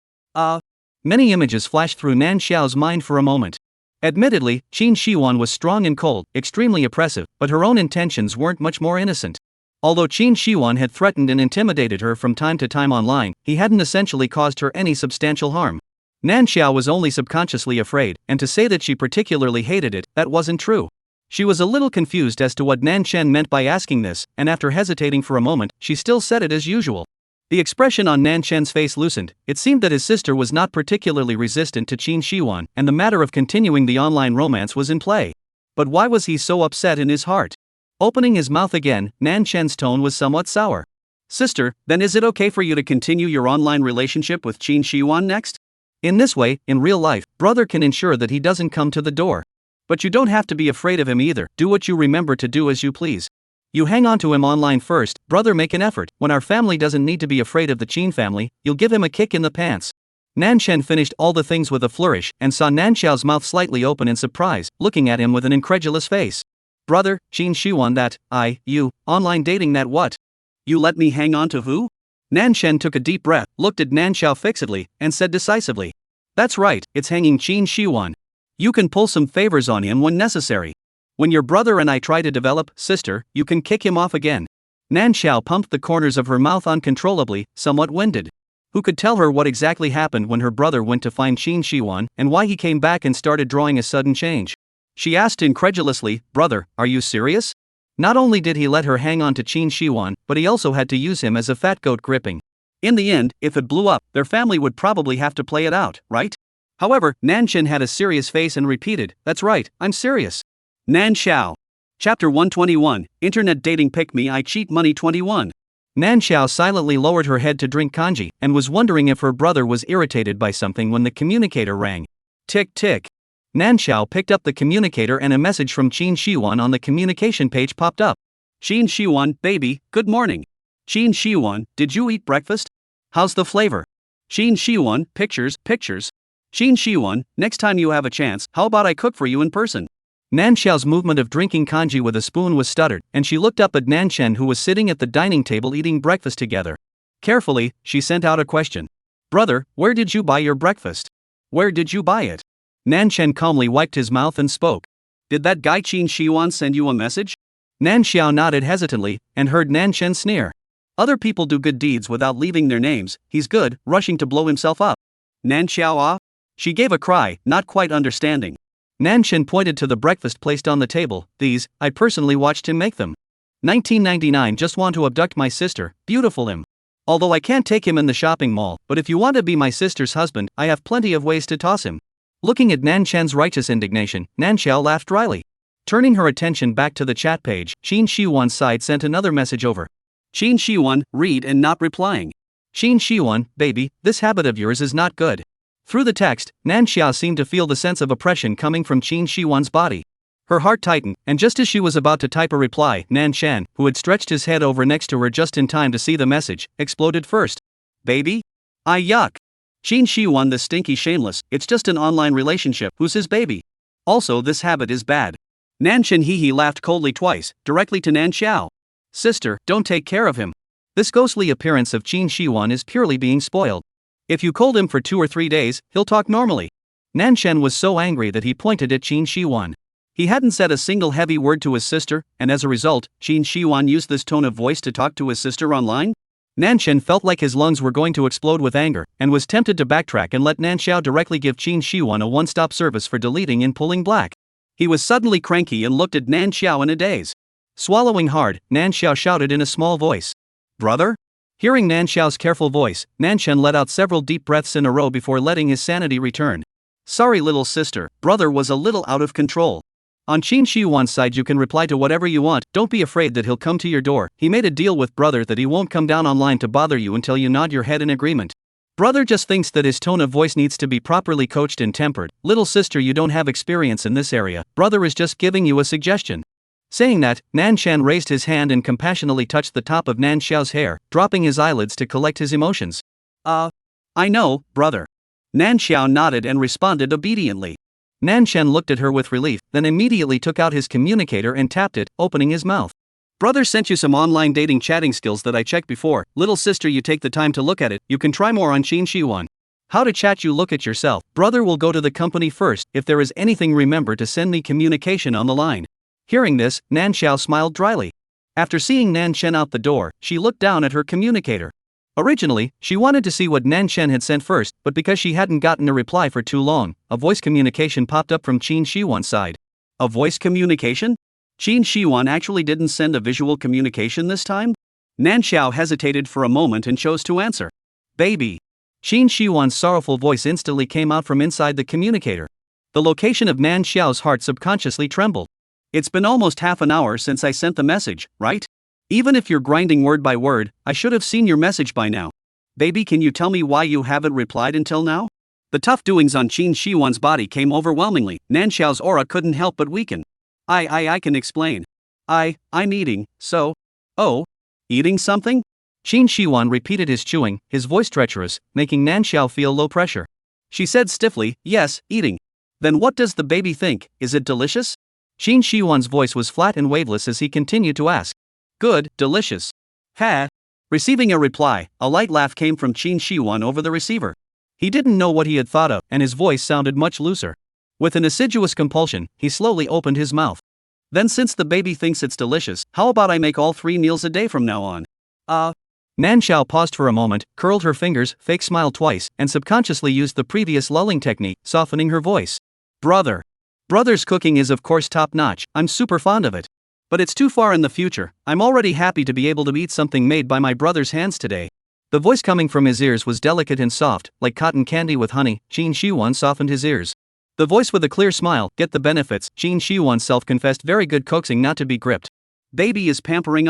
[SPEAKER 1] Many images flashed through Nan Xiao's mind for a moment. Admittedly, Qin Shiwan was strong and cold, extremely oppressive, but her own intentions weren't much more innocent. Although Qin Shiwan had threatened and intimidated her from time to time online, he hadn't essentially caused her any substantial harm. Nan Xiao was only subconsciously afraid, and to say that she particularly hated it, that wasn't true. She was a little confused as to what Nan Shen meant by asking this, and after hesitating for a moment, she still said it as usual. The expression on Nan Shen's face loosened. It seemed that his sister was not particularly resistant to Qin Shiwan, and the matter of continuing the online romance was in play. But why was he so upset in his heart? Opening his mouth again, Nan Shen's tone was somewhat sour. Sister, then is it okay for you to continue your online relationship with Qin Shiwan next? In this way, in real life, brother can ensure that he doesn't come to the door. But you don't have to be afraid of him either. Do what you remember to do as you please. You hang on to him online first, brother, make an effort. When our family doesn't need to be afraid of the Qin family, you'll give him a kick in the pants. Nan Shen finished all the things with a flourish and saw Nan Xiao's mouth slightly open in surprise, looking at him with an incredulous face. Brother, Qin Shiwan, that, online dating, that what? You let me hang on to who? Nan Shen took a deep breath, looked at Nan Xiao fixedly, and said decisively. That's right, it's hanging Qin Shiwan. You can pull some favors on him when necessary. When your brother and I try to develop, sister, you can kick him off again. Nan Xiao pumped the corners of her mouth uncontrollably, somewhat winded. Who could tell her what exactly happened when her brother went to find Qin Shiwan, and why he came back and started drawing a sudden change? She asked incredulously, brother, are you serious? Not only did he let her hang on to Qin Shiwan, but he also had to use him as a fat goat gripping. In the end, if it blew up, their family would probably have to play it out, right? However, Nan Shen had a serious face and repeated, that's right, I'm serious. Nan Xiao. Chapter 121, Internet Dating Pick Me I Cheat Money 21. Nan Xiao silently lowered her head to drink kanji, and was wondering if her brother was irritated by something when the communicator rang. Tick tick. Nan Xiao picked up the communicator and a message from Qin Shiwan on the communication page popped up. Qin Shiwan, baby, good morning. Qin Shiwan, did you eat breakfast? How's the flavor? Qin Shiwan, pictures. Qin Shiwan, next time you have a chance, how about I cook for you in person? Nan Xiao's movement of drinking kanji with a spoon was stuttered, and she looked up at Nan Shen, who was sitting at the dining table eating breakfast together. Carefully, she sent out a question. Brother, where did you buy your breakfast? Where did you buy it? Nan Shen calmly wiped his mouth and spoke. Did that guy Qin Shiwan send you a message? Nan Xiao nodded hesitantly, and heard Nan Shen sneer. Other people do good deeds without leaving their names, he's good, rushing to blow himself up. Nan Xiao ah? She gave a cry, not quite understanding. Nan Shen pointed to the breakfast placed on the table. These, I personally watched him make them. 1999 just want to abduct my sister, beautiful him. Although I can't take him in the shopping mall, but if you want to be my sister's husband, I have plenty of ways to toss him. Looking at Nan Shen's righteous indignation, Nan Xiao laughed dryly. Turning her attention back to the chat page, Qin Shiwan's side sent another message over. Qin Shiwan, read and not replying. Qin Shiwan, baby, this habit of yours is not good. Through the text, Nan Xiao seemed to feel the sense of oppression coming from Qin Shiwan's body. Her heart tightened, and just as she was about to type a reply, Nan Shan, who had stretched his head over next to her just in time to see the message, exploded first. Baby? Yuck. Qin Shiwan, the stinky shameless, it's just an online relationship, who's his baby? Also, this habit is bad. Nan Shan hee laughed coldly twice, directly to Nan Xiao. Sister, don't take care of him. This ghostly appearance of Qin Shiwan is purely being spoiled. If you cold him for 2 or 3 days, he'll talk normally. Nan Shen was so angry that he pointed at Qin Shiwan. He hadn't said a single heavy word to his sister, and as a result, Qin Shiwan used this tone of voice to talk to his sister online? Nan Shen felt like his lungs were going to explode with anger, and was tempted to backtrack and let Nan Xiao directly give Qin Shiwan a one-stop service for deleting and pulling black. He was suddenly cranky and looked at Nan Xiao in a daze. Swallowing hard, Nan Xiao shouted in a small voice. Brother? Hearing Nan Xiao's careful voice, Nan Shen let out several deep breaths in a row before letting his sanity return. Sorry little sister, brother was a little out of control. On Qin Shiwan's side you can reply to whatever you want, don't be afraid that he'll come to your door. He made a deal with brother that he won't come down online to bother you until you nod your head in agreement. Brother just thinks that his tone of voice needs to be properly coached and tempered. Little sister, you don't have experience in this area, brother is just giving you a suggestion. Saying that, Nan Shan raised his hand and compassionately touched the top of Nan Xiao's hair, dropping his eyelids to collect his emotions. I know, brother. Nan Xiao nodded and responded obediently. Nan Shan looked at her with relief, then immediately took out his communicator and tapped it, opening his mouth. Brother sent you some online dating chatting skills that I checked before. Little sister, you take the time to look at it. You can try more on Chin Shiwan. How to chat, you look at yourself. Brother will go to the company first. If there is anything, remember to send me communication on the line. Hearing this, Nan Xiao smiled dryly. After seeing Nan Shen out the door, she looked down at her communicator. Originally, she wanted to see what Nan Shen had sent first, but because she hadn't gotten a reply for too long, a voice communication popped up from Chin Shiwan's side. A voice communication? Chin Shiwan actually didn't send a visual communication this time? Nan Xiao hesitated for a moment and chose to answer. Baby. Chin Shiwan's sorrowful voice instantly came out from inside the communicator. The location of Nan Xiao's heart subconsciously trembled. It's been almost half an hour since I sent the message, right? Even if you're grinding word by word, I should have seen your message by now. Baby, can you tell me why you haven't replied until now? The tough doings on Chin Shiwan's body came overwhelmingly. Nan Xiao's aura couldn't help but weaken. I can explain. I'm eating, so. Oh? Eating something? Chin Shiwan repeated his chewing, his voice treacherous, making Nan Xiao feel low pressure. She said stiffly, yes, eating. Then what does the baby think? Is it delicious? Chin Shiwan's voice was flat and waveless as he continued to ask. Good, delicious. Ha! Receiving a reply, a light laugh came from Chin Shiwan over the receiver. He didn't know what he had thought of, and his voice sounded much looser. With an assiduous compulsion, he slowly opened his mouth. Then, since the baby thinks it's delicious, how about I make all 3 meals a day from now on? Nan Xiao paused for a moment, curled her fingers, fake smiled twice, and subconsciously used the previous lulling technique, softening her voice. Brother's cooking is of course top-notch. I'm super fond of it. But it's too far in the future. I'm already happy to be able to eat something made by my brother's hands today. The voice coming from his ears was delicate and soft, like cotton candy with honey. Chin Shiwan softened his ears. The voice with a clear smile, get the benefits. Chin Shiwan self-confessed very good coaxing not to be gripped. Baby is pampering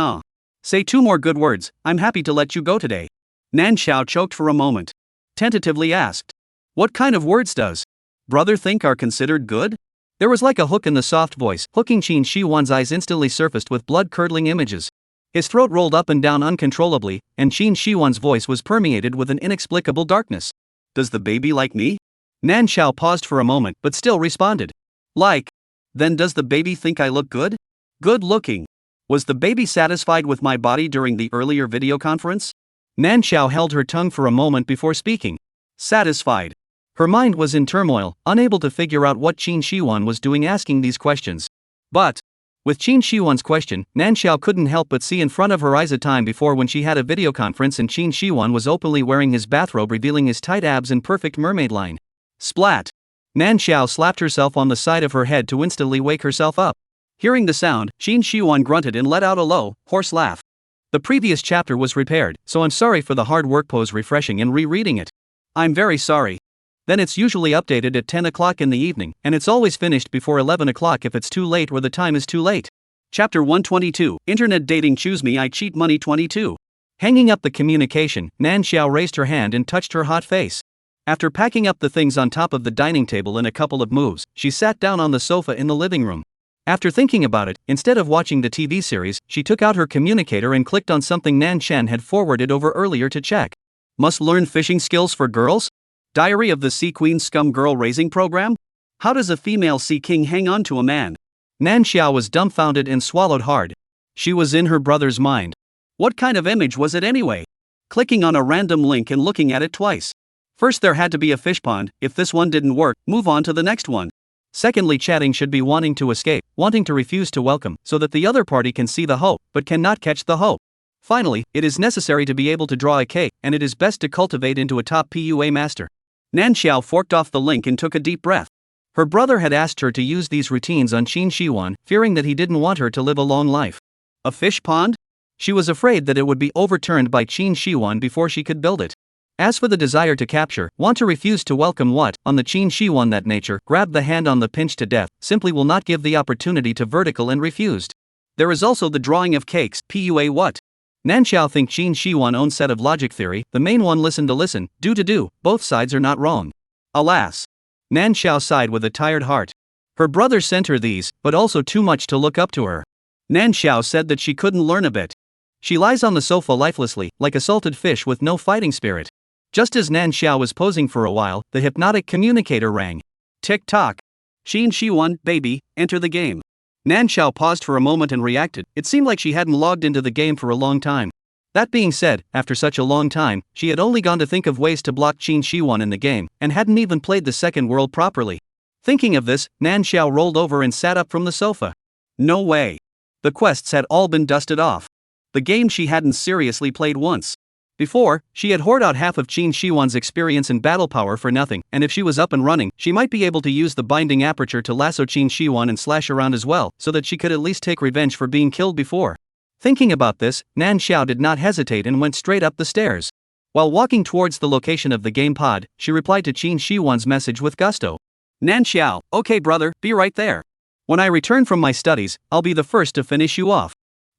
[SPEAKER 1] Say 2 more good words, I'm happy to let you go today. Nan Xiao choked for a moment. Tentatively asked. What kind of words does brother think are considered good? There was like a hook in the soft voice, hooking Chin Shiwan's eyes instantly surfaced with blood-curdling images. His throat rolled up and down uncontrollably, and Chin Shiwan's voice was permeated with an inexplicable darkness. Does the baby like me? Nan Xiao paused for a moment but still responded. Like. Then does the baby think I look good? Good looking. Was the baby satisfied with my body during the earlier video conference? Nan Xiao held her tongue for a moment before speaking. Satisfied. Her mind was in turmoil, unable to figure out what Chin Shiwan was doing asking these questions. But, with Chin Shiwan's question, Nan Xiao couldn't help but see in front of her eyes a time before when she had a video conference and Chin Shiwan was openly wearing his bathrobe revealing his tight abs and perfect mermaid line. Splat! Nan Xiao slapped herself on the side of her head to instantly wake herself up. Hearing the sound, Chin Shiwan grunted and let out a low, hoarse laugh. The previous chapter was repaired, so I'm sorry for the hard work. Pose refreshing and rereading it. I'm very sorry. Then it's usually updated at 10 o'clock in the evening, and it's always finished before 11 o'clock if it's too late or the time is too late. Chapter 122, Internet Dating. Choose Me, I Cheat Money. 22. Hanging up the communication, Nan Xiao raised her hand and touched her hot face. After packing up the things on top of the dining table in a couple of moves, she sat down on the sofa in the living room. After thinking about it, instead of watching the TV series, she took out her communicator and clicked on something Nan Shen had forwarded over earlier to check. Must learn fishing skills for girls? Diary of the Sea Queen Scum Girl Raising Program? How does a female sea king hang on to a man? Nan Xiao was dumbfounded and swallowed hard. She was in her brother's mind. What kind of image was it anyway? Clicking on a random link and looking at it twice. First, there had to be a fish pond. If this one didn't work, move on to the next one. Secondly, chatting should be wanting to escape, wanting to refuse to welcome, so that the other party can see the hope, but cannot catch the hope. Finally, it is necessary to be able to draw a cake, and it is best to cultivate into a top PUA master. Nan Xiao forked off the link and took a deep breath. Her brother had asked her to use these routines on Chin Shiwan, fearing that he didn't want her to live a long life. A fish pond? She was afraid that it would be overturned by Chin Shiwan before she could build it. As for the desire to capture, want to refuse to welcome what, on the Chin Shiwan that nature, grabbed the hand on the pinch to death, simply will not give the opportunity to vertical and refused. There is also the drawing of cakes, PUA what? Nan Xiao think Chin Shiwan own set of logic theory, the main one listen to listen, do to do, both sides are not wrong. Alas. Nan Xiao sighed with a tired heart. Her brother sent her these, but also too much to look up to her. Nan Xiao said that she couldn't learn a bit. She lies on the sofa lifelessly, like a salted fish with no fighting spirit. Just as Nan Xiao was posing for a while, the hypnotic communicator rang. Tick-tock. Chin Shiwan, baby, enter the game. Nan Xiao paused for a moment and reacted. It seemed like she hadn't logged into the game for a long time. That being said, after such a long time, she had only gone to think of ways to block Qin Shiwan in the game, and hadn't even played the second world properly. Thinking of this, Nan Xiao rolled over and sat up from the sofa. No way. The quests had all been dusted off. The game she hadn't seriously played once. Before, she had hoarded out half of Qin Shiwan's experience and battle power for nothing, and if she was up and running, she might be able to use the binding aperture to lasso Qin Shiwan and slash around as well, so that she could at least take revenge for being killed before. Thinking about this, Nan Xiao did not hesitate and went straight up the stairs. While walking towards the location of the game pod, she replied to Qin Shiwan's message with gusto. Nan Xiao, okay brother, be right there. When I return from my studies, I'll be the first to finish you off.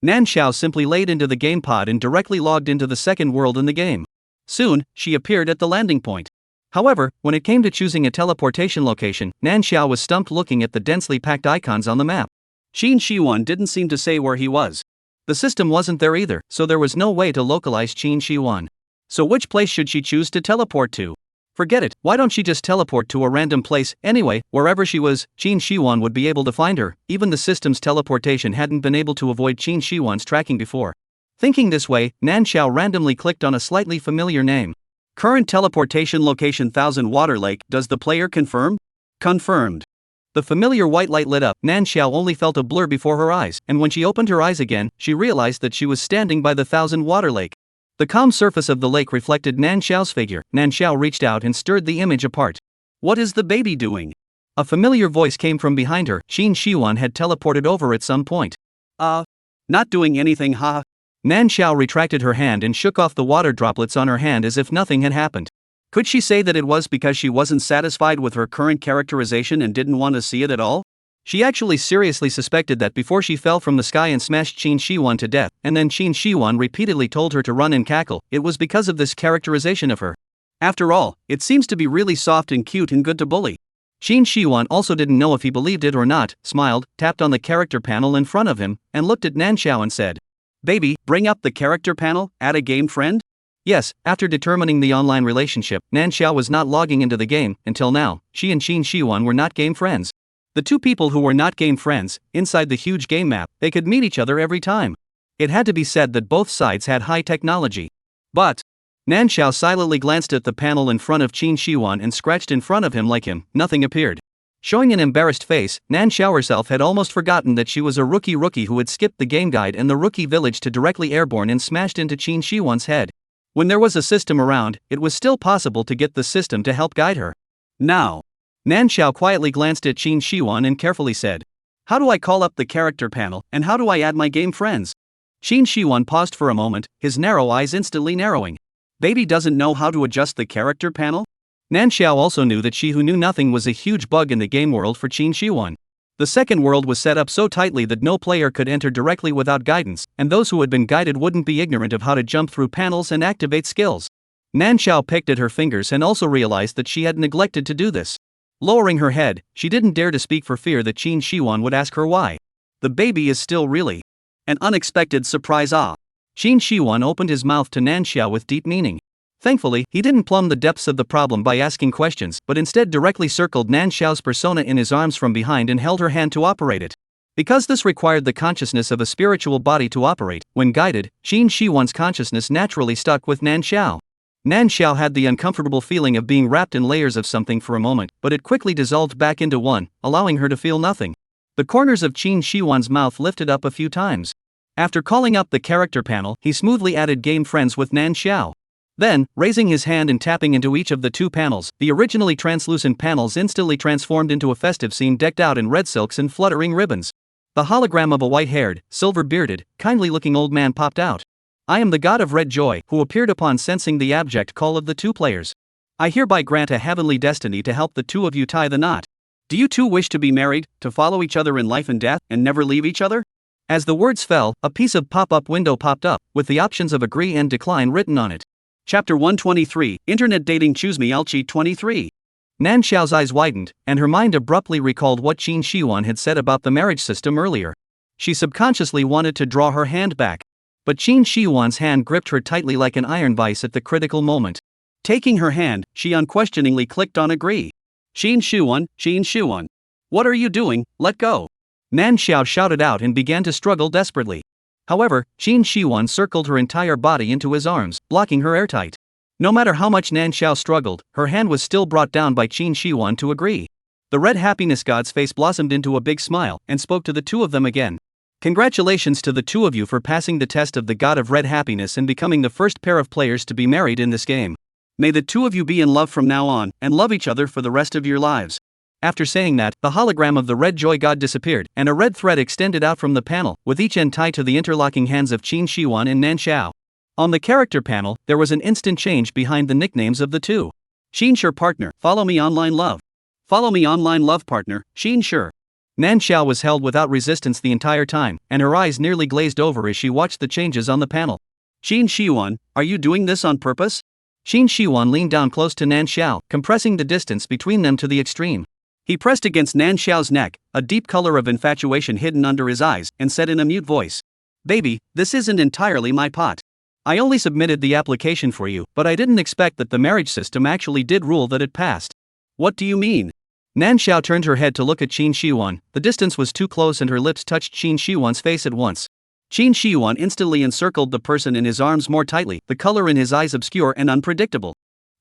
[SPEAKER 1] Nan Xiao simply laid into the game pod and directly logged into the second world in the game. Soon, she appeared at the landing point. However, when it came to choosing a teleportation location, Nan Xiao was stumped looking at the densely packed icons on the map. Qin Shiwan didn't seem to say where he was. The system wasn't there either, so there was no way to localize Qin Shiwan. So which place should she choose to teleport to? Forget it, why don't she just teleport to a random place? Anyway, wherever she was, Qin Shiwan would be able to find her. Even the system's teleportation hadn't been able to avoid Qin Shiwan's tracking before. Thinking this way, Nan Xiao randomly clicked on a slightly familiar name. Current teleportation location 1000 Water Lake, does the player confirm? Confirmed. The familiar white light lit up. Nan Xiao only felt a blur before her eyes, and when she opened her eyes again, she realized that she was standing by the 1000 Water Lake. The calm surface of the lake reflected Nan Xiao's figure. Nan Xiao reached out and stirred the image apart. What is the baby doing? A familiar voice came from behind her. Qin Shiwan had teleported over at some point. Not doing anything, ha. Nan Xiao retracted her hand and shook off the water droplets on her hand as if nothing had happened. Could she say that it was because she wasn't satisfied with her current characterization and didn't want to see it at all? She actually seriously suspected that before she fell from the sky and smashed Qin Shiwan to death, and then Qin Shiwan repeatedly told her to run and cackle, it was because of this characterization of her. After all, it seems to be really soft and cute and good to bully. Qin Shiwan also didn't know if he believed it or not, smiled, tapped on the character panel in front of him, and looked at Nan Xiao and said, "Baby, bring up the character panel, add a game friend?" Yes, after determining the online relationship, Nan Xiao was not logging into the game. Until now, she and Qin Shiwan were not game friends. The two people who were not game friends, inside the huge game map, they could meet each other every time. It had to be said that both sides had high technology. But Nan Xiao silently glanced at the panel in front of Qin Shiwan and scratched in front of him like him. Nothing appeared. Showing an embarrassed face, Nan Xiao herself had almost forgotten that she was a rookie who had skipped the game guide and the rookie village to directly airborne and smashed into Qin Shiwan's head. When there was a system around, it was still possible to get the system to help guide her. Now, Nan Xiao quietly glanced at Qin Shiwan and carefully said, "How do I call up the character panel, and how do I add my game friends?" Qin Shiwan paused for a moment, his narrow eyes instantly narrowing. Baby doesn't know how to adjust the character panel? Nan Xiao also knew that she who knew nothing was a huge bug in the game world for Qin Shiwan. The second world was set up so tightly that no player could enter directly without guidance, and those who had been guided wouldn't be ignorant of how to jump through panels and activate skills. Nan Xiao picked at her fingers and also realized that she had neglected to do this. Lowering her head, she didn't dare to speak for fear that Qin Shiwan would ask her why. The baby is still really an unexpected surprise. Qin Shiwan opened his mouth to Nan Xiao with deep meaning. Thankfully, he didn't plumb the depths of the problem by asking questions, but instead directly circled Nan Xiao's persona in his arms from behind and held her hand to operate it. Because this required the consciousness of a spiritual body to operate, when guided, Qin Shiwan's consciousness naturally stuck with Nan Xiao. Nan Xiao had the uncomfortable feeling of being wrapped in layers of something for a moment, but it quickly dissolved back into one, allowing her to feel nothing. The corners of Qin Shiwan's mouth lifted up a few times. After calling up the character panel, he smoothly added game friends with Nan Xiao. Then, raising his hand and tapping into each of the two panels, the originally translucent panels instantly transformed into a festive scene decked out in red silks and fluttering ribbons. The hologram of a white-haired, silver-bearded, kindly-looking old man popped out. "I am the god of red joy, who appeared upon sensing the abject call of the two players. I hereby grant a heavenly destiny to help the two of you tie the knot. Do you two wish to be married, to follow each other in life and death, and never leave each other?" As the words fell, a piece of pop-up window popped up, with the options of agree and decline written on it. Chapter 123, Internet Dating. Choose me. I'll cheat. 23. Nan Xiao's eyes widened, and her mind abruptly recalled what Qin Shiwan had said about the marriage system earlier. She subconsciously wanted to draw her hand back. But Qin Shiwan's hand gripped her tightly like an iron vice at the critical moment. Taking her hand, she unquestioningly clicked on agree. Qin Shiwan, what are you doing? Let go. Nan Xiao shouted out and began to struggle desperately. However, Qin Shihuan circled her entire body into his arms, blocking her airtight. No matter how much Nan Xiao struggled, her hand was still brought down by Qin Shihuan to agree. The red happiness god's face blossomed into a big smile and spoke to the two of them again. Congratulations to the two of you for passing the test of the god of red happiness and becoming the first pair of players to be married in this game. May the two of you be in love from now on and love each other for the rest of your lives. After saying that, the hologram of the red joy god disappeared, and a red thread extended out from the panel, with each end tied to the interlocking hands of Qin Shihuan and Nan Xiao. On the character panel, there was an instant change behind the nicknames of the two. Xin Sure partner, follow me online love. Follow me online love partner, Xin Sure. Nan Xiao was held without resistance the entire time, and her eyes nearly glazed over as she watched the changes on the panel. Qin Shihuan, are you doing this on purpose? Qin Shihuan leaned down close to Nan Xiao, compressing the distance between them to the extreme. He pressed against Nan Xiao's neck, a deep color of infatuation hidden under his eyes, and said in a mute voice, "Baby, this isn't entirely my pot. I only submitted the application for you, but I didn't expect that the marriage system actually did rule that it passed." What do you mean? Nan Xiao turned her head to look at Qin Shihuan. The distance was too close and her lips touched Qin Shihuan's face at once. Qin Shihuan instantly encircled the person in his arms more tightly, the color in his eyes obscure and unpredictable.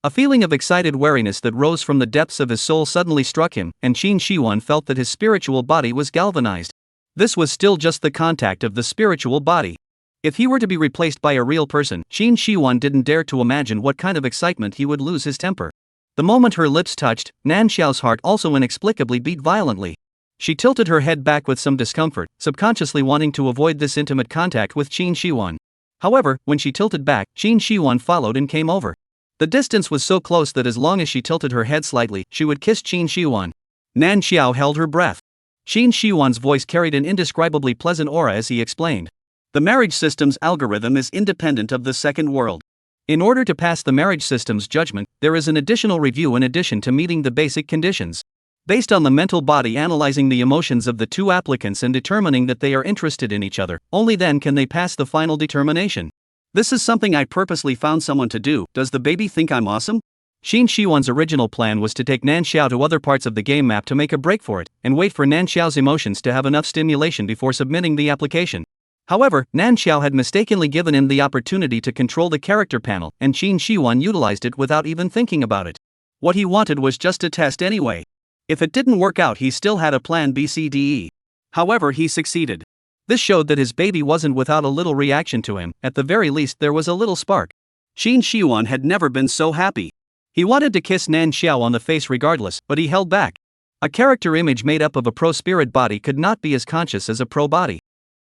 [SPEAKER 1] A feeling of excited wariness that rose from the depths of his soul suddenly struck him, and Qin Shihuan felt that his spiritual body was galvanized. This was still just the contact of the spiritual body. If he were to be replaced by a real person, Qin Shihuan didn't dare to imagine what kind of excitement he would lose his temper. The moment her lips touched, Nan Xiao's heart also inexplicably beat violently. She tilted her head back with some discomfort, subconsciously wanting to avoid this intimate contact with Qin Shihuan. However, when she tilted back, Qin Shihuan followed and came over. The distance was so close that as long as she tilted her head slightly, she would kiss Qin Shihuan. Nan Xiao held her breath. Qin Shihuan's voice carried an indescribably pleasant aura as he explained. The marriage system's algorithm is independent of the second world. In order to pass the marriage system's judgment, there is an additional review in addition to meeting the basic conditions. Based on the mental body analyzing the emotions of the two applicants and determining that they are interested in each other, only then can they pass the final determination. This is something I purposely found someone to do. Does the baby think I'm awesome? Qin Shihuan's original plan was to take Nan Xiao to other parts of the game map to make a break for it, and wait for Nan Xiao's emotions to have enough stimulation before submitting the application. However, Nan Xiao had mistakenly given him the opportunity to control the character panel, and Qin Shihuan utilized it without even thinking about it. What he wanted was just a test anyway. If it didn't work out, he still had a plan B, C, D, E. However, he succeeded. This showed that his baby wasn't without a little reaction to him. At the very least, there was a little spark. Qin Shihuan had never been so happy. He wanted to kiss Nan Xiao on the face regardless, but he held back. A character image made up of a pro spirit body could not be as conscious as a pro body.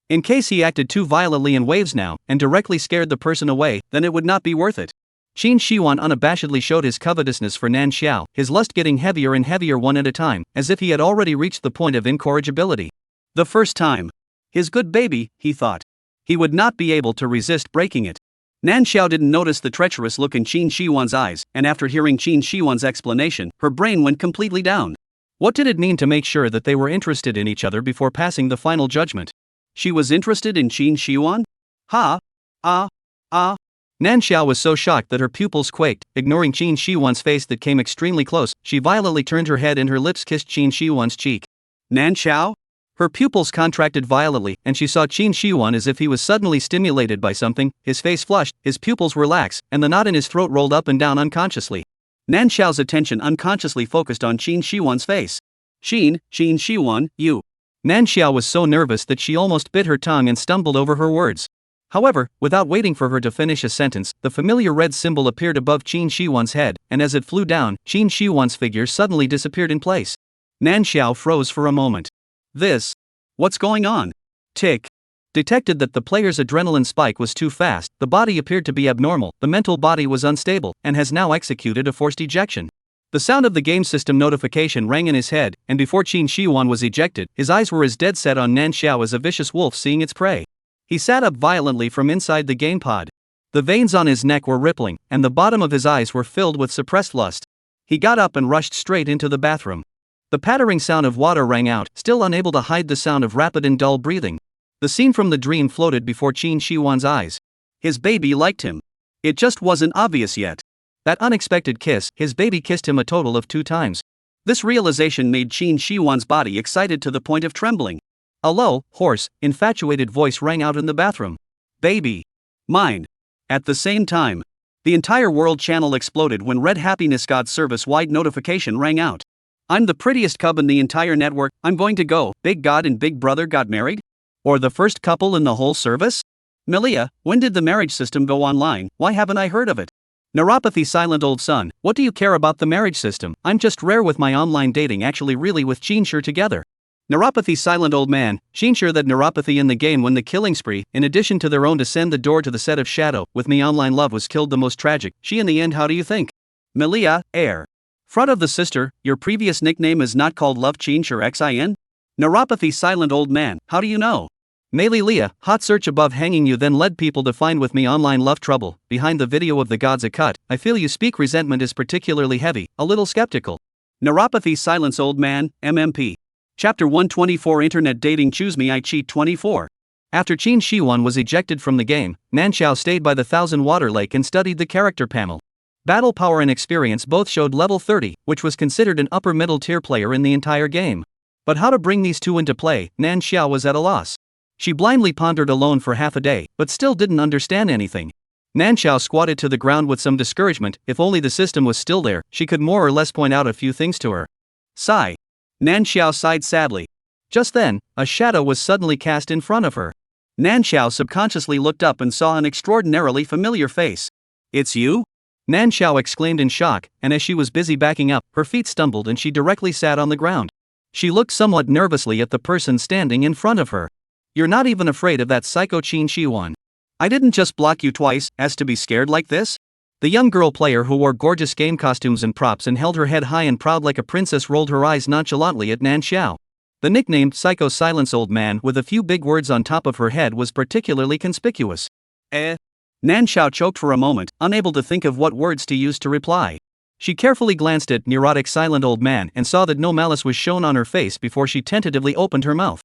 [SPEAKER 1] In case he acted too violently in waves now, and directly scared the person away, then it would not be worth it. Qin Shihuan unabashedly showed his covetousness for Nan Xiao, his lust getting heavier and heavier one at a time, as if he had already reached the point of incorrigibility. The first time. His good baby, he thought. He would not be able to resist breaking it. Nan Xiao didn't notice the treacherous look in Qin Shihuan's eyes, and after hearing Qin Shihuan's explanation, her brain went completely down. What did it mean to make sure that they were interested in each other before passing the final judgment? She was interested in Qin Shihuan? Nan Xiao was so shocked that her pupils quaked. Ignoring Qin Shihuan's face that came extremely close, she violently turned her head and her lips kissed Qin Shihuan's cheek. Nan Xiao? Her pupils contracted violently, and she saw Qin Shihuan as if he was suddenly stimulated by something. His face flushed, his pupils were lax, and the knot in his throat rolled up and down unconsciously. Nan Xiao's attention unconsciously focused on Qin Shihuan's face. Qin Shihuan, you. Nan Xiao was so nervous that she almost bit her tongue and stumbled over her words. However, without waiting for her to finish a sentence, the familiar red symbol appeared above Qin Shihuan's head, and as it flew down, Qin Shihuan's figure suddenly disappeared in place. Nan Xiao froze for a moment. What's going on? Tick. Detected that the player's adrenaline spike was too fast, the body appeared to be abnormal, the mental body was unstable, and has now executed a forced ejection. The sound of the game system notification rang in his head, and before Qin Shihuan was ejected, his eyes were as dead set on Nan Xiao as a vicious wolf seeing its prey. He sat up violently from inside the game pod. The veins on his neck were rippling, and the bottom of his eyes were filled with suppressed lust. He got up and rushed straight into the bathroom. The pattering sound of water rang out, still unable to hide the sound of rapid and dull breathing. The scene from the dream floated before Qin Shihuan's eyes. His baby liked him. It just wasn't obvious yet. That unexpected kiss, his baby kissed him a total of 2 times. This realization made Qin Shihuan's body excited to the point of trembling. A low, hoarse, infatuated voice rang out in the bathroom. Baby. Mine. At the same time, the entire world channel exploded when Red Happiness God's service-wide notification rang out. I'm the prettiest cub in the entire network. I'm going to go. Big God and Big Brother got married? Or the first couple in the whole service? Melia, when did the marriage system go online? Why haven't I heard of it? Neuropathy silent old son, what do you care about the marriage system? I'm just rare with my online dating actually really with Chinsure together. Neuropathy silent old man, Chinsure that neuropathy in the game when the killing spree, in addition to their own to send the door to the set of Shadow, with me online love was killed the most tragic, she in the end how do you think? Melia, heir. Front of the sister, your previous nickname is not called Love Chinsure XIN? Neuropathy silent old man, how do you know? Meili Leah, hot search above hanging you then led people to find with me online love trouble, behind the video of the gods a cut, I feel you speak resentment is particularly heavy, a little skeptical. Neuropathy silence old man, MMP. Chapter 124 Internet Dating Choose Me I Cheat 24. After Qin Shiwan was ejected from the game, Nanxiao stayed by the Thousand Water Lake and studied the character panel. Battle power and experience both showed level 30, which was considered an upper middle tier player in the entire game. But how to bring these two into play, Nanxiao was at a loss. She blindly pondered alone for half a day, but still didn't understand anything. Nanxiao squatted to the ground with some discouragement. If only the system was still there, she could more or less point out a few things to her. Sigh. Nanxiao sighed sadly. Just then, a shadow was suddenly cast in front of her. Nanxiao subconsciously looked up and saw an extraordinarily familiar face. It's you? Nanxiao exclaimed in shock, and as she was busy backing up, her feet stumbled and she directly sat on the ground. She looked somewhat nervously at the person standing in front of her. You're not even afraid of that psycho Qin Shiwan. I didn't just block you twice, as to be scared like this? The young girl player who wore gorgeous game costumes and props and held her head high and proud like a princess rolled her eyes nonchalantly at Nanxiao. The nickname Psycho Silence Old Man with a few big words on top of her head was particularly conspicuous. Nanxiao choked for a moment, unable to think of what words to use to reply. She carefully glanced at neurotic silent old man and saw that no malice was shown on her face before she tentatively opened her mouth.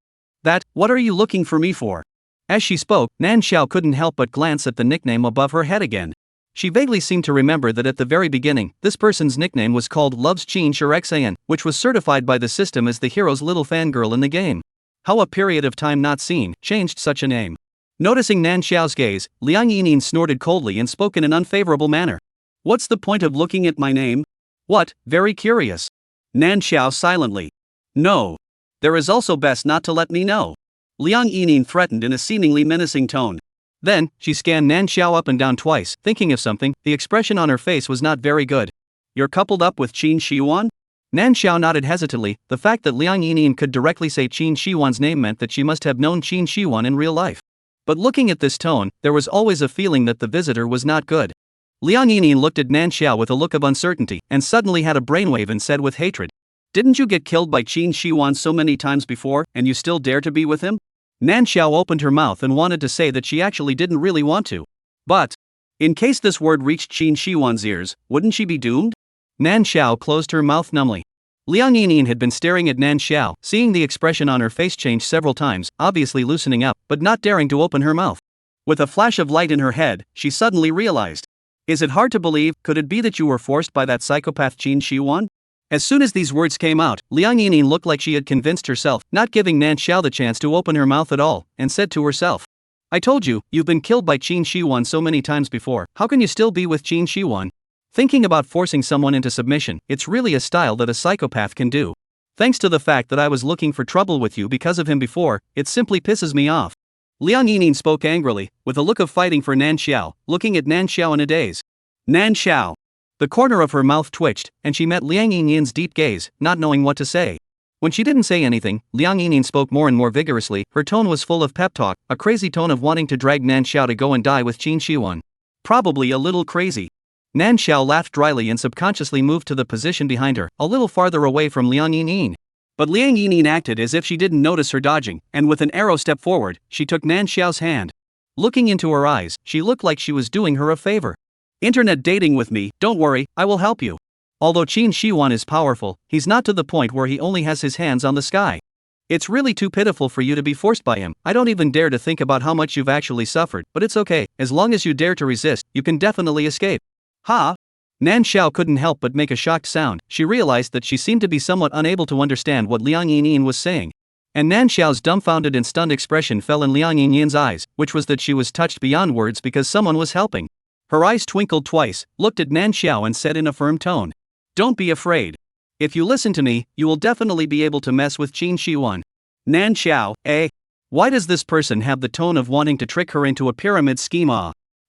[SPEAKER 1] What are you looking for me for? As she spoke, Nanxiao couldn't help but glance at the nickname above her head again. She vaguely seemed to remember that at the very beginning, this person's nickname was called Love's Chinsure XAN, which was certified by the system as the hero's little fangirl in the game. How a period of time not seen changed such a name. Noticing Nanxiao's gaze, Liang Yinin snorted coldly and spoke in an unfavorable manner. What's the point of looking at my name? What, very curious. Nanxiao silently. No. There is also best not to let me know. Liang Yinin threatened in a seemingly menacing tone. Then, she scanned Nanxiao up and down twice, thinking of something. The expression on her face was not very good. You're coupled up with Qin Shiwan? Nanxiao nodded hesitantly. The fact that Liang Yinin could directly say Qin Shiwan's name meant that she must have known Qin Shiwan in real life. But looking at this tone, there was always a feeling that the visitor was not good. Liang Yinin looked at Nanxiao with a look of uncertainty, and suddenly had a brainwave and said with hatred, Didn't you get killed by Qin Shiwan so many times before, and you still dare to be with him? Nanxiao opened her mouth and wanted to say that she actually didn't really want to. But, in case this word reached Qin Shiwan's ears, wouldn't she be doomed? Nanxiao closed her mouth numbly. Liang Yinin had been staring at Nanxiao, seeing the expression on her face change several times, obviously loosening up, but not daring to open her mouth. With a flash of light in her head, she suddenly realized. Is it hard to believe, could it be that you were forced by that psychopath Qin Shiwan? As soon as these words came out, Liang Yinin looked like she had convinced herself, not giving Nanxiao the chance to open her mouth at all, and said to herself, I told you, you've been killed by Qin Shiwan so many times before, how can you still be with Qin Shiwan? Thinking about forcing someone into submission, it's really a style that a psychopath can do. Thanks to the fact that I was looking for trouble with you because of him before, it simply pisses me off. Liang Yinin spoke angrily, with a look of fighting for Nanxiao, looking at Nanxiao in a daze. Nanxiao! The corner of her mouth twitched, and she met Liang Yinin's deep gaze, not knowing what to say. When she didn't say anything, Liang Yinin spoke more and more vigorously. Her tone was full of pep talk, a crazy tone of wanting to drag Nanxiao to go and die with Qin Shiwan. Probably a little crazy. Nanxiao laughed dryly and subconsciously moved to the position behind her, a little farther away from Liang Yinin. But Liang Yinin acted as if she didn't notice her dodging, and with an arrow step forward, she took Nanxiao's hand. Looking into her eyes, she looked like she was doing her a favor. Internet dating with me, don't worry, I will help you. Although Qin Shiwan is powerful, he's not to the point where he only has his hands on the sky. It's really too pitiful for you to be forced by him. I don't even dare to think about how much you've actually suffered, but it's okay, as long as you dare to resist, you can definitely escape. Ha! Nanxiao couldn't help but make a shocked sound. She realized that she seemed to be somewhat unable to understand what Liang Yinin was saying. And Nan Xiao's dumbfounded and stunned expression fell in Liang Yinyan's eyes, which was that she was touched beyond words because someone was helping. Her eyes twinkled twice, looked at Nan Xiao and said in a firm tone, "Don't be afraid. If you listen to me, you will definitely be able to mess with Qin Shiwan." Nan Xiao, eh? Why does this person have the tone of wanting to trick her into a pyramid scheme?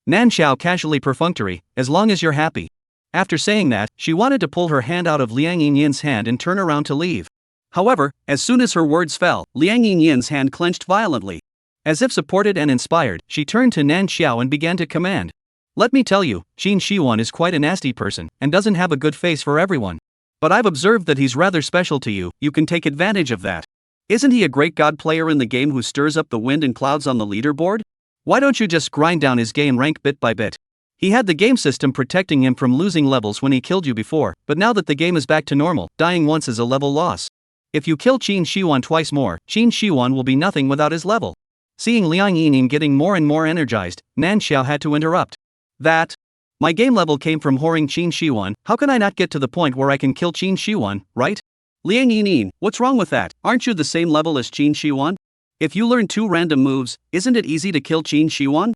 [SPEAKER 1] Nan Xiao casually perfunctory, "As long as you're happy." After saying that, she wanted to pull her hand out of Liang Yinyan's hand and turn around to leave. However, as soon as her words fell, Liang Yinyan's hand clenched violently. As if supported and inspired, she turned to Nan Xiao and began to command. "Let me tell you, Qin Shiwan is quite a nasty person, and doesn't have a good face for everyone. But I've observed that he's rather special to you, you can take advantage of that. Isn't he a great god player in the game who stirs up the wind and clouds on the leaderboard? Why don't you just grind down his game rank bit by bit? He had the game system protecting him from losing levels when he killed you before, but now that the game is back to normal, dying once is a level loss. If you kill Qin Shiwan twice more, Qin Shiwan will be nothing without his level." Seeing Liang Yinyan getting more and more energized, Nan Xiao had to interrupt. "That? My game level came from whoring Qin Shiwan, how can I not get to the point where I can kill Qin Shiwan, right? Liang Yinyan, what's wrong with that? Aren't you the same level as Qin Shiwan? If you learn 2 random moves, isn't it easy to kill Qin Shiwan?"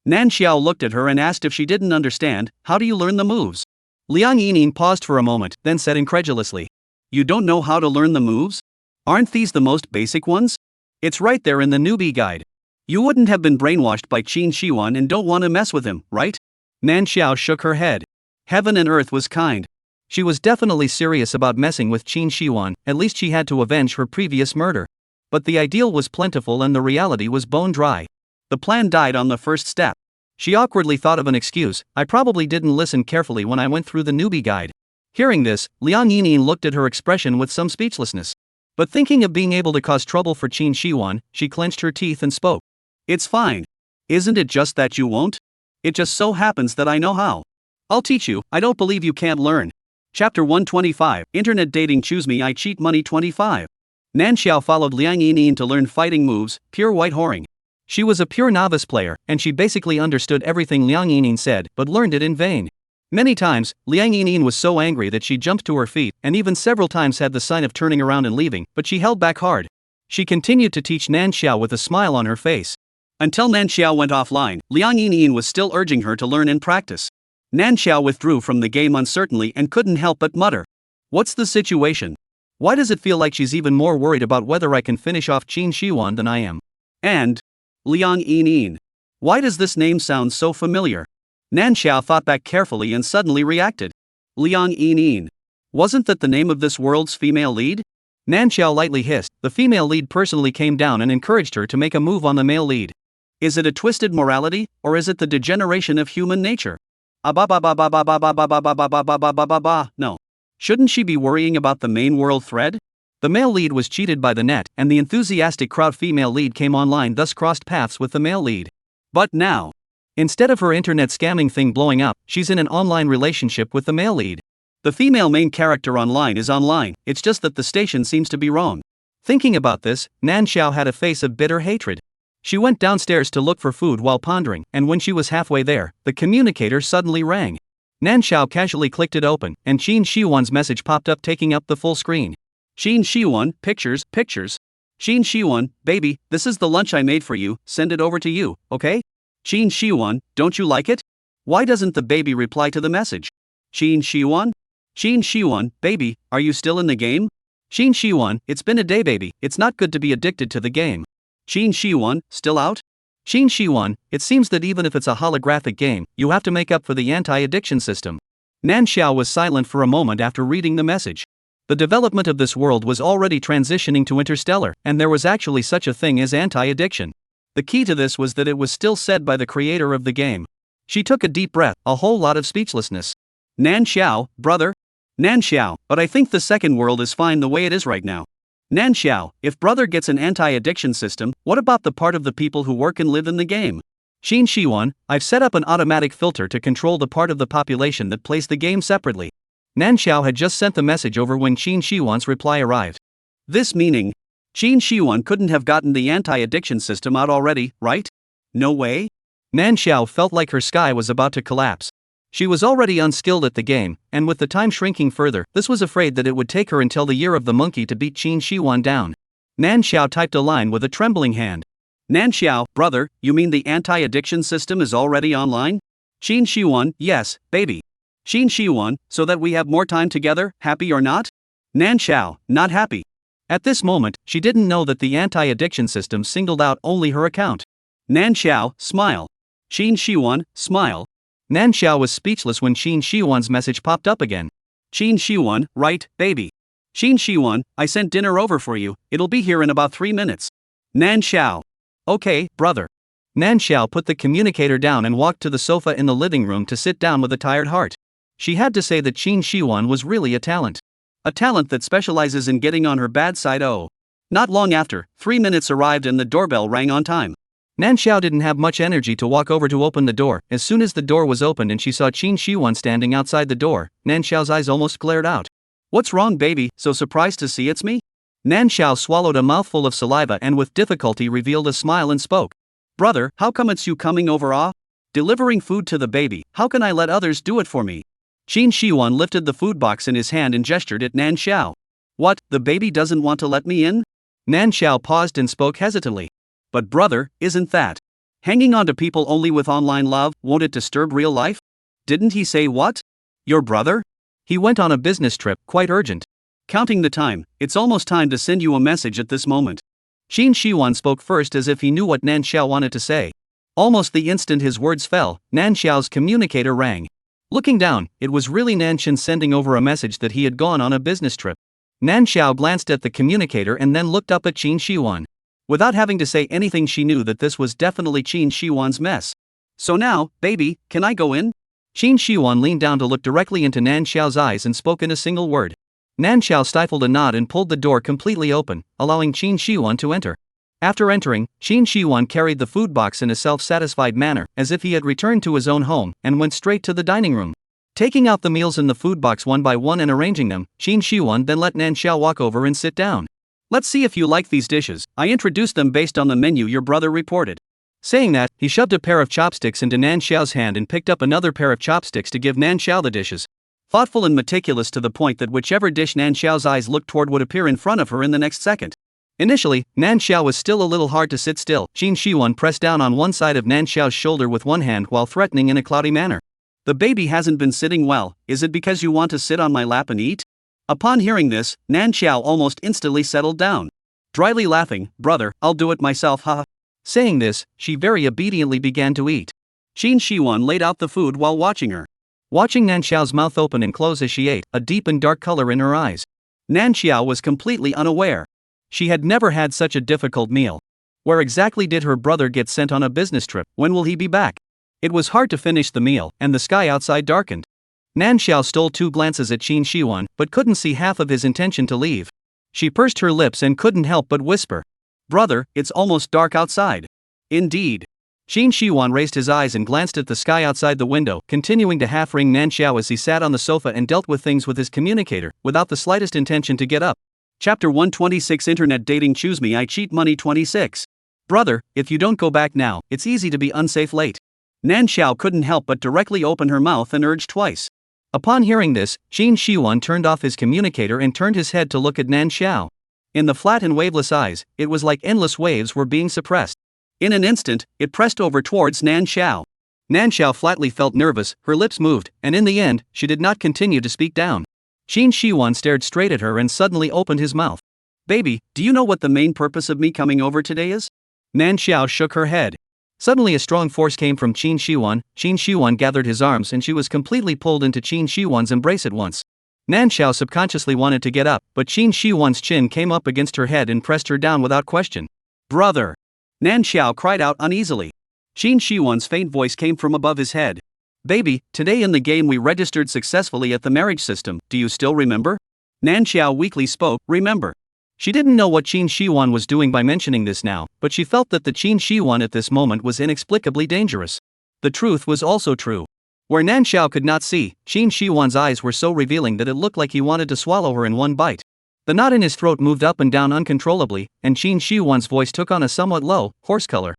[SPEAKER 1] Nan Xiao looked at her and asked if she didn't understand. "How do you learn the moves?" Liang Yinyan paused for a moment, then said incredulously, "You don't know how to learn the moves? Aren't these the most basic ones? It's right there in the newbie guide. You wouldn't have been brainwashed by Qin Shiwan and don't want to mess with him, right?" Nan Xiao shook her head. Heaven and earth was kind. She was definitely serious about messing with Qin Shiwan, at least she had to avenge her previous murder. But the ideal was plentiful and the reality was bone dry. The plan died on the first step. She awkwardly thought of an excuse. "I probably didn't listen carefully when I went through the newbie guide." Hearing this, Liang Yinyan looked at her expression with some speechlessness. But thinking of being able to cause trouble for Qin Shiwan, she clenched her teeth and spoke. "It's fine. Isn't it just that you won't? It just so happens that I know how. I'll teach you, I don't believe you can't learn." Chapter 125, Internet Dating Choose Me I Cheat Money 25. Nan Xiao followed Liang Yinyan to learn fighting moves, pure white whoring. She was a pure novice player, and she basically understood everything Liang Yinyan said, but learned it in vain. Many times, Liang Yinyan was so angry that she jumped to her feet, and even several times had the sign of turning around and leaving, but she held back hard. She continued to teach Nan Xiao with a smile on her face. Until Nan Xiao went offline, Liang Yinyan was still urging her to learn and practice. Nan Xiao withdrew from the game uncertainly and couldn't help but mutter. "What's the situation? Why does it feel like she's even more worried about whether I can finish off Qin Shiwan than I am? And Liang Yinyan. Why does this name sound so familiar?" Nan Xiao thought back carefully and suddenly reacted. Liang Yinyan. Wasn't that the name of this world's female lead? Nan Xiao lightly hissed. The female lead personally came down and encouraged her to make a move on the male lead. Is it a twisted morality, or is it the degeneration of human nature? No. Shouldn't she be worrying about the main world thread? The male lead was cheated by the net, and the enthusiastic crowd female lead came online, thus crossed paths with the male lead. But now, instead of her internet scamming thing blowing up, she's in an online relationship with the male lead. The female main character online is online, it's just that the station seems to be wrong. Thinking about this, Nan Xiao had a face of bitter hatred. She went downstairs to look for food while pondering, and when she was halfway there, the communicator suddenly rang. Nan Xiao casually clicked it open, and Qin Shiwan's message popped up, taking up the full screen. Qin Shiwan, pictures. Qin Shiwan, baby, this is the lunch I made for you, send it over to you, okay? Qin Shiwan, don't you like it? Why doesn't the baby reply to the message? Qin Shiwan, baby, are you still in the game? Qin Shiwan, it's been a day, baby, it's not good to be addicted to the game. Qin Shiwan, still out? Qin Shiwan, it seems that even if it's a holographic game, you have to make up for the anti-addiction system. Nan Xiao was silent for a moment after reading the message. The development of this world was already transitioning to interstellar, and there was actually such a thing as anti-addiction. The key to this was that it was still said by the creator of the game. She took a deep breath, a whole lot of speechlessness. Nan Xiao, brother? Nan Xiao, but I think the second world is fine the way it is right now. Nan Xiao, if brother gets an anti-addiction system, what about the part of the people who work and live in the game? Qin Shiwan, I've set up an automatic filter to control the part of the population that plays the game separately. Nan Xiao had just sent the message over when Qin Shiwan's reply arrived. This meaning, Qin Shiwan couldn't have gotten the anti-addiction system out already, right? No way? Nan Xiao felt like her sky was about to collapse. She was already unskilled at the game, and with the time shrinking further, this was afraid that it would take her until the year of the monkey to beat Qin Shiwan down. Nan Xiao typed a line with a trembling hand. Nan Xiao, brother, you mean the anti-addiction system is already online? Xin Shiwan, yes, baby. Xin Shiwan, so that we have more time together, happy or not? Nan Xiao, not happy. At this moment, she didn't know that the anti-addiction system singled out only her account. Nan Xiao, smile. Xin Shiwan, smile. Nan Xiao was speechless when Xin Shiwan's message popped up again. Xin Shiwan, right, baby. Xin Shiwan, I sent dinner over for you, it'll be here in about 3 minutes. Nan Xiao. Okay, brother. Nan Xiao put the communicator down and walked to the sofa in the living room to sit down with a tired heart. She had to say that Xin Shiwan was really a talent. A talent that specializes in getting on her bad side. Oh. Not long after, 3 minutes arrived and the doorbell rang on time. Nan Xiao didn't have much energy to walk over to open the door. As soon as the door was opened and she saw Xin Shiwan standing outside the door, Nan Xiao's eyes almost glared out. What's wrong, baby, so surprised to see it's me? Nan Xiao swallowed a mouthful of saliva and with difficulty revealed a smile and spoke. Brother, how come it's you coming over? Delivering food to the baby, how can I let others do it for me? Xin Shiwan lifted the food box in his hand and gestured at Nan Xiao. What, the baby doesn't want to let me in? Nan Xiao paused and spoke hesitantly. But brother, isn't that hanging on to people only with online love, won't it disturb real life? Didn't he say what? Your brother? He went on a business trip, quite urgent. Counting the time, it's almost time to send you a message at this moment. Xin Shiwan spoke first as if he knew what Nan Xiao wanted to say. Almost the instant his words fell, Nan Xiao's communicator rang. Looking down, it was really Nan Qian sending over a message that he had gone on a business trip. Nan Xiao glanced at the communicator and then looked up at Xin Shiwan. Without having to say anything, she knew that this was definitely Xin Shiwan's mess. So now, baby, can I go in? Xin Shiwan leaned down to look directly into Nan Xiao's eyes and spoke in a single word. Nan Xiao stifled a nod and pulled the door completely open, allowing Xin Shiwan to enter. After entering, Xin Shiwan carried the food box in a self-satisfied manner, as if he had returned to his own home, and went straight to the dining room. Taking out the meals in the food box one by one and arranging them, Xin Shiwan then let Nan Xiao walk over and sit down. Let's see if you like these dishes, I introduced them based on the menu your brother reported. Saying that, he shoved a pair of chopsticks into Nan Xiao's hand and picked up another pair of chopsticks to give Nan Xiao the dishes. Thoughtful and meticulous to the point that whichever dish Nan Xiao's eyes looked toward would appear in front of her in the next second. Initially, Nan Xiao was still a little hard to sit still. Xin Shiwan pressed down on one side of Nan Xiao's shoulder with one hand while threatening in a cloudy manner. The baby hasn't been sitting well, is it because you want to sit on my lap and eat? Upon hearing this, Nan Xiao almost instantly settled down. Dryly laughing, brother, I'll do it myself, haha. Saying this, she very obediently began to eat. Xin Shiwan laid out the food while watching her. Watching Nan Xiao's mouth open and close as she ate, a deep and dark color in her eyes. Nan Xiao was completely unaware. She had never had such a difficult meal. Where exactly did her brother get sent on a business trip? When will he be back? It was hard to finish the meal, and the sky outside darkened. Nan Xiao stole 2 glances at Xin Shiwan, but couldn't see half of his intention to leave. She pursed her lips and couldn't help but whisper. Brother, it's almost dark outside. Indeed. Xin Shiwan raised his eyes and glanced at the sky outside the window, continuing to half-ring Nan Xiao as he sat on the sofa and dealt with things with his communicator, without the slightest intention to get up. Chapter 126 Internet Dating Choose Me I Cheat Money 26. Brother, if you don't go back now, it's easy to be unsafe late. Nan Xiao couldn't help but directly open her mouth and urge twice. Upon hearing this, Xin Shiwan turned off his communicator and turned his head to look at Nan Xiao. In the flat and waveless eyes, it was like endless waves were being suppressed. In an instant, it pressed over towards Nan Xiao. Nan Xiao flatly felt nervous, her lips moved, and in the end, she did not continue to speak down. Xin Shiwan stared straight at her and suddenly opened his mouth. Baby, do you know what the main purpose of me coming over today is? Nan Xiao shook her head. Suddenly a strong force came from Xin Shiwan. Xin Shiwan gathered his arms and she was completely pulled into Xin Shiwan's embrace at once. Nan Xiao subconsciously wanted to get up, but Xin Shiwan's chin came up against her head and pressed her down without question. Brother! Nan Xiao cried out uneasily. Xin Shiwan's faint voice came from above his head. Baby, today in the game we registered successfully at the marriage system, do you still remember? Nan Xiao weakly spoke, remember. She didn't know what Xin Shiwan was doing by mentioning this now, but she felt that the Xin Shiwan at this moment was inexplicably dangerous. The truth was also true. Where Nan Xiao could not see, Xin Shiwan's eyes were so revealing that it looked like he wanted to swallow her in one bite. The knot in his throat moved up and down uncontrollably, and Xin Shiwan's voice took on a somewhat low, hoarse color.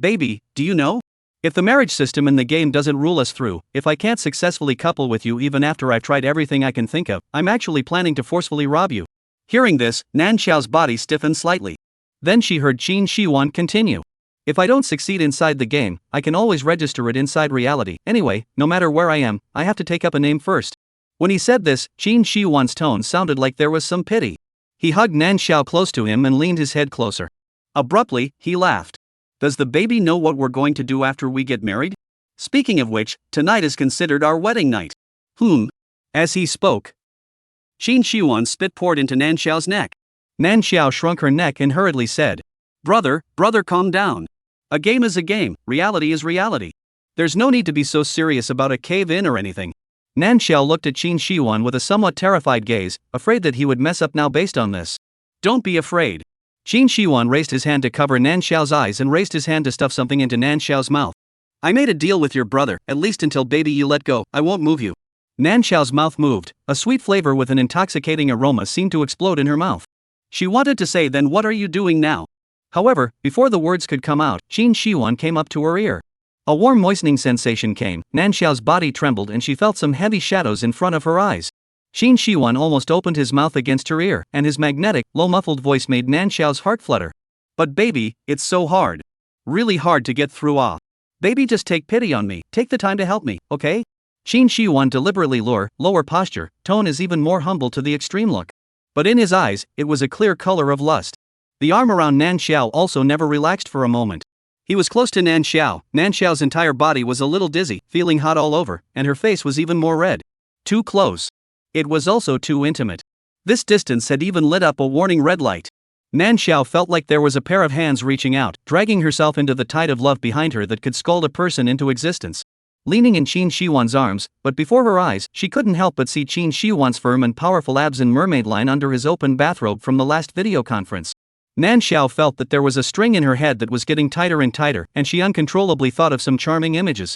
[SPEAKER 1] Baby, do you know? If the marriage system in the game doesn't rule us through, if I can't successfully couple with you even after I've tried everything I can think of, I'm actually planning to forcefully rob you. Hearing this, Nan Xiao's body stiffened slightly. Then she heard Qin Shiwan continue. If I don't succeed inside the game, I can always register it inside reality. Anyway, no matter where I am, I have to take up a name first. When he said this, Qin Shiwan's tone sounded like there was some pity. He hugged Nan Xiao close to him and leaned his head closer. Abruptly, he laughed. Does the baby know what we're going to do after we get married? Speaking of which, tonight is considered our wedding night. As he spoke, Qin Shiwan's spit poured into Nan Xiao's neck. Nan Xiao shrunk her neck and hurriedly said, Brother, calm down. A game is a game, reality is reality. There's no need to be so serious about a cave-in or anything. Nan Xiao looked at Qin Shiwan with a somewhat terrified gaze, afraid that he would mess up now based on this. Don't be afraid. Qin Shiwan raised his hand to cover Nan Xiao's eyes and raised his hand to stuff something into Nan Xiao's mouth. I made a deal with your brother, at least until baby you let go, I won't move you. Nan Xiao's mouth moved, a sweet flavor with an intoxicating aroma seemed to explode in her mouth. She wanted to say, then what are you doing now? However, before the words could come out, Qin Shiwan came up to her ear. A warm moistening sensation came, Nan Xiao's body trembled and she felt some heavy shadows in front of her eyes. Qin Shiwan almost opened his mouth against her ear, and his magnetic, low-muffled voice made Nan Xiao's heart flutter. But baby, it's so hard. Really hard to get through off. Baby, just take pity on me, take the time to help me, okay? Qin Shiwan deliberately lower posture, tone is even more humble to the extreme look. But in his eyes, it was a clear color of lust. The arm around Nan Xiao also never relaxed for a moment. He was close to Nan Xiao. Nan Xiao's entire body was a little dizzy, feeling hot all over, and her face was even more red. Too close. It was also too intimate. This distance had even lit up a warning red light. Nan Xiao felt like there was a pair of hands reaching out, dragging herself into the tide of love behind her that could scald a person into existence. Leaning in Qin Shiwan's arms, but before her eyes, she couldn't help but see Qin Shiwan's firm and powerful abs and mermaid line under his open bathrobe from the last video conference. Nan Xiao felt that there was a string in her head that was getting tighter and tighter, and she uncontrollably thought of some charming images.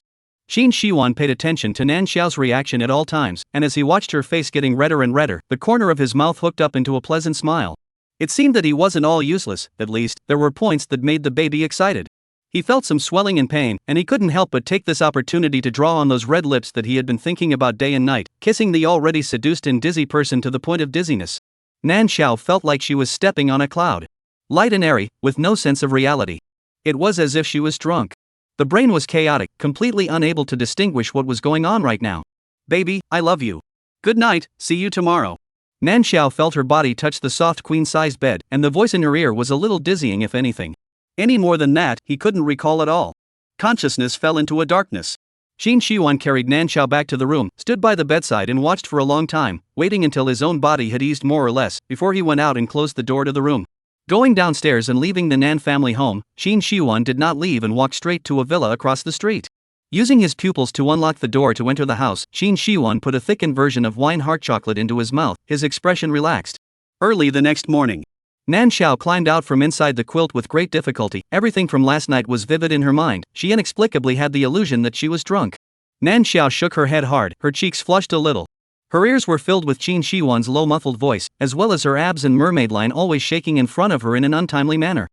[SPEAKER 1] Qin Shiwan paid attention to Nan Xiao's reaction at all times, and as he watched her face getting redder and redder, the corner of his mouth hooked up into a pleasant smile. It seemed that he wasn't all useless, at least, there were points that made the baby excited. He felt some swelling and pain, and he couldn't help but take this opportunity to draw on those red lips that he had been thinking about day and night, kissing the already seduced and dizzy person to the point of dizziness. Nan Xiao felt like she was stepping on a cloud. Light and airy, with no sense of reality. It was as if she was drunk. The brain was chaotic, completely unable to distinguish what was going on right now. Baby, I love you. Good night, see you tomorrow. Nan Xiao felt her body touch the soft queen-sized bed, and the voice in her ear was a little dizzying if anything. Any more than that, he couldn't recall at all. Consciousness fell into a darkness. Qin Shiwan carried Nan Xiao back to the room, stood by the bedside and watched for a long time, waiting until his own body had eased more or less, before he went out and closed the door to the room. Going downstairs and leaving the Nan family home, Qin Shiwan did not leave and walked straight to a villa across the street. Using his pupils to unlock the door to enter the house, Qin Shiwan put a thickened version of wine heart chocolate into his mouth, his expression relaxed. Early the next morning, Nan Xiao climbed out from inside the quilt with great difficulty. Everything from last night was vivid in her mind. She inexplicably had the illusion that she was drunk. Nan Xiao shook her head hard, her cheeks flushed a little. Her ears were filled with Qin Shiwan's low muffled voice, as well as her abs and mermaid line always shaking in front of her in an untimely manner.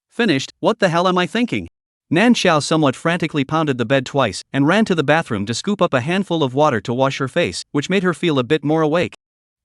[SPEAKER 1] Finished, what the hell am I thinking? Nan Xiao somewhat frantically pounded the bed twice, and ran to the bathroom to scoop up a handful of water to wash her face, which made her feel a bit more awake.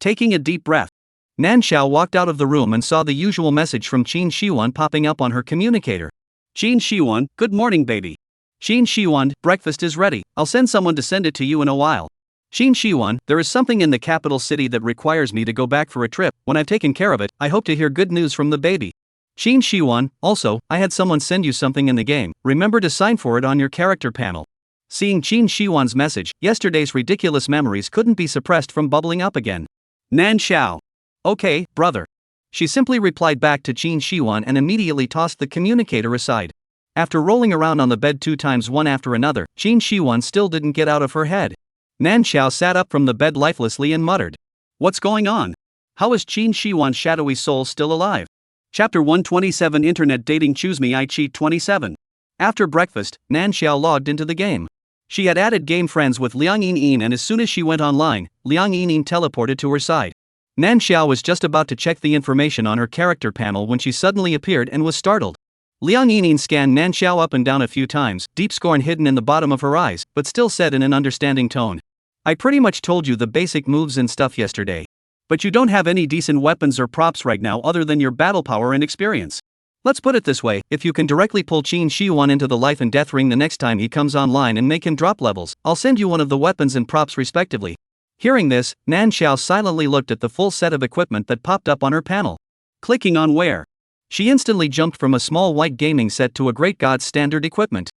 [SPEAKER 1] Taking a deep breath, Nan Xiao walked out of the room and saw the usual message from Qin Shiwan popping up on her communicator. Qin Shiwan, good morning baby. Qin Shiwan, breakfast is ready, I'll send someone to send it to you in a while. Qin Shiwan, there is something in the capital city that requires me to go back for a trip. When I've taken care of it, I hope to hear good news from the baby. Qin Shiwan, also, I had someone send you something in the game, remember to sign for it on your character panel. Seeing Qin Shiwan's message, yesterday's ridiculous memories couldn't be suppressed from bubbling up again. Nan Xiao. Okay, brother. She simply replied back to Qin Shiwan and immediately tossed the communicator aside. After rolling around on the bed 2 times one after another, Qin Shiwan still didn't get out of her head. Nan Xiao sat up from the bed lifelessly and muttered. What's going on? How is Qin Shiwan's shadowy soul still alive? Chapter 127 Internet Dating Choose Me I Cheat 27. After breakfast, Nan Xiao logged into the game. She had added game friends with Liang Yinyin, and as soon as she went online, Liang Yinyin teleported to her side. Nan Xiao was just about to check the information on her character panel when she suddenly appeared and was startled. Liang Yinyin scanned Nan Xiao up and down a few times, deep scorn hidden in the bottom of her eyes, but still said in an understanding tone. I pretty much told you the basic moves and stuff yesterday. But you don't have any decent weapons or props right now other than your battle power and experience. Let's put it this way, if you can directly pull Qin Shi-wan into the life and death ring the next time he comes online and make him drop levels, I'll send you one of the weapons and props respectively. Hearing this, Nan Xiao silently looked at the full set of equipment that popped up on her panel. Clicking on where, she instantly jumped from a small white gaming set to a great god's standard equipment.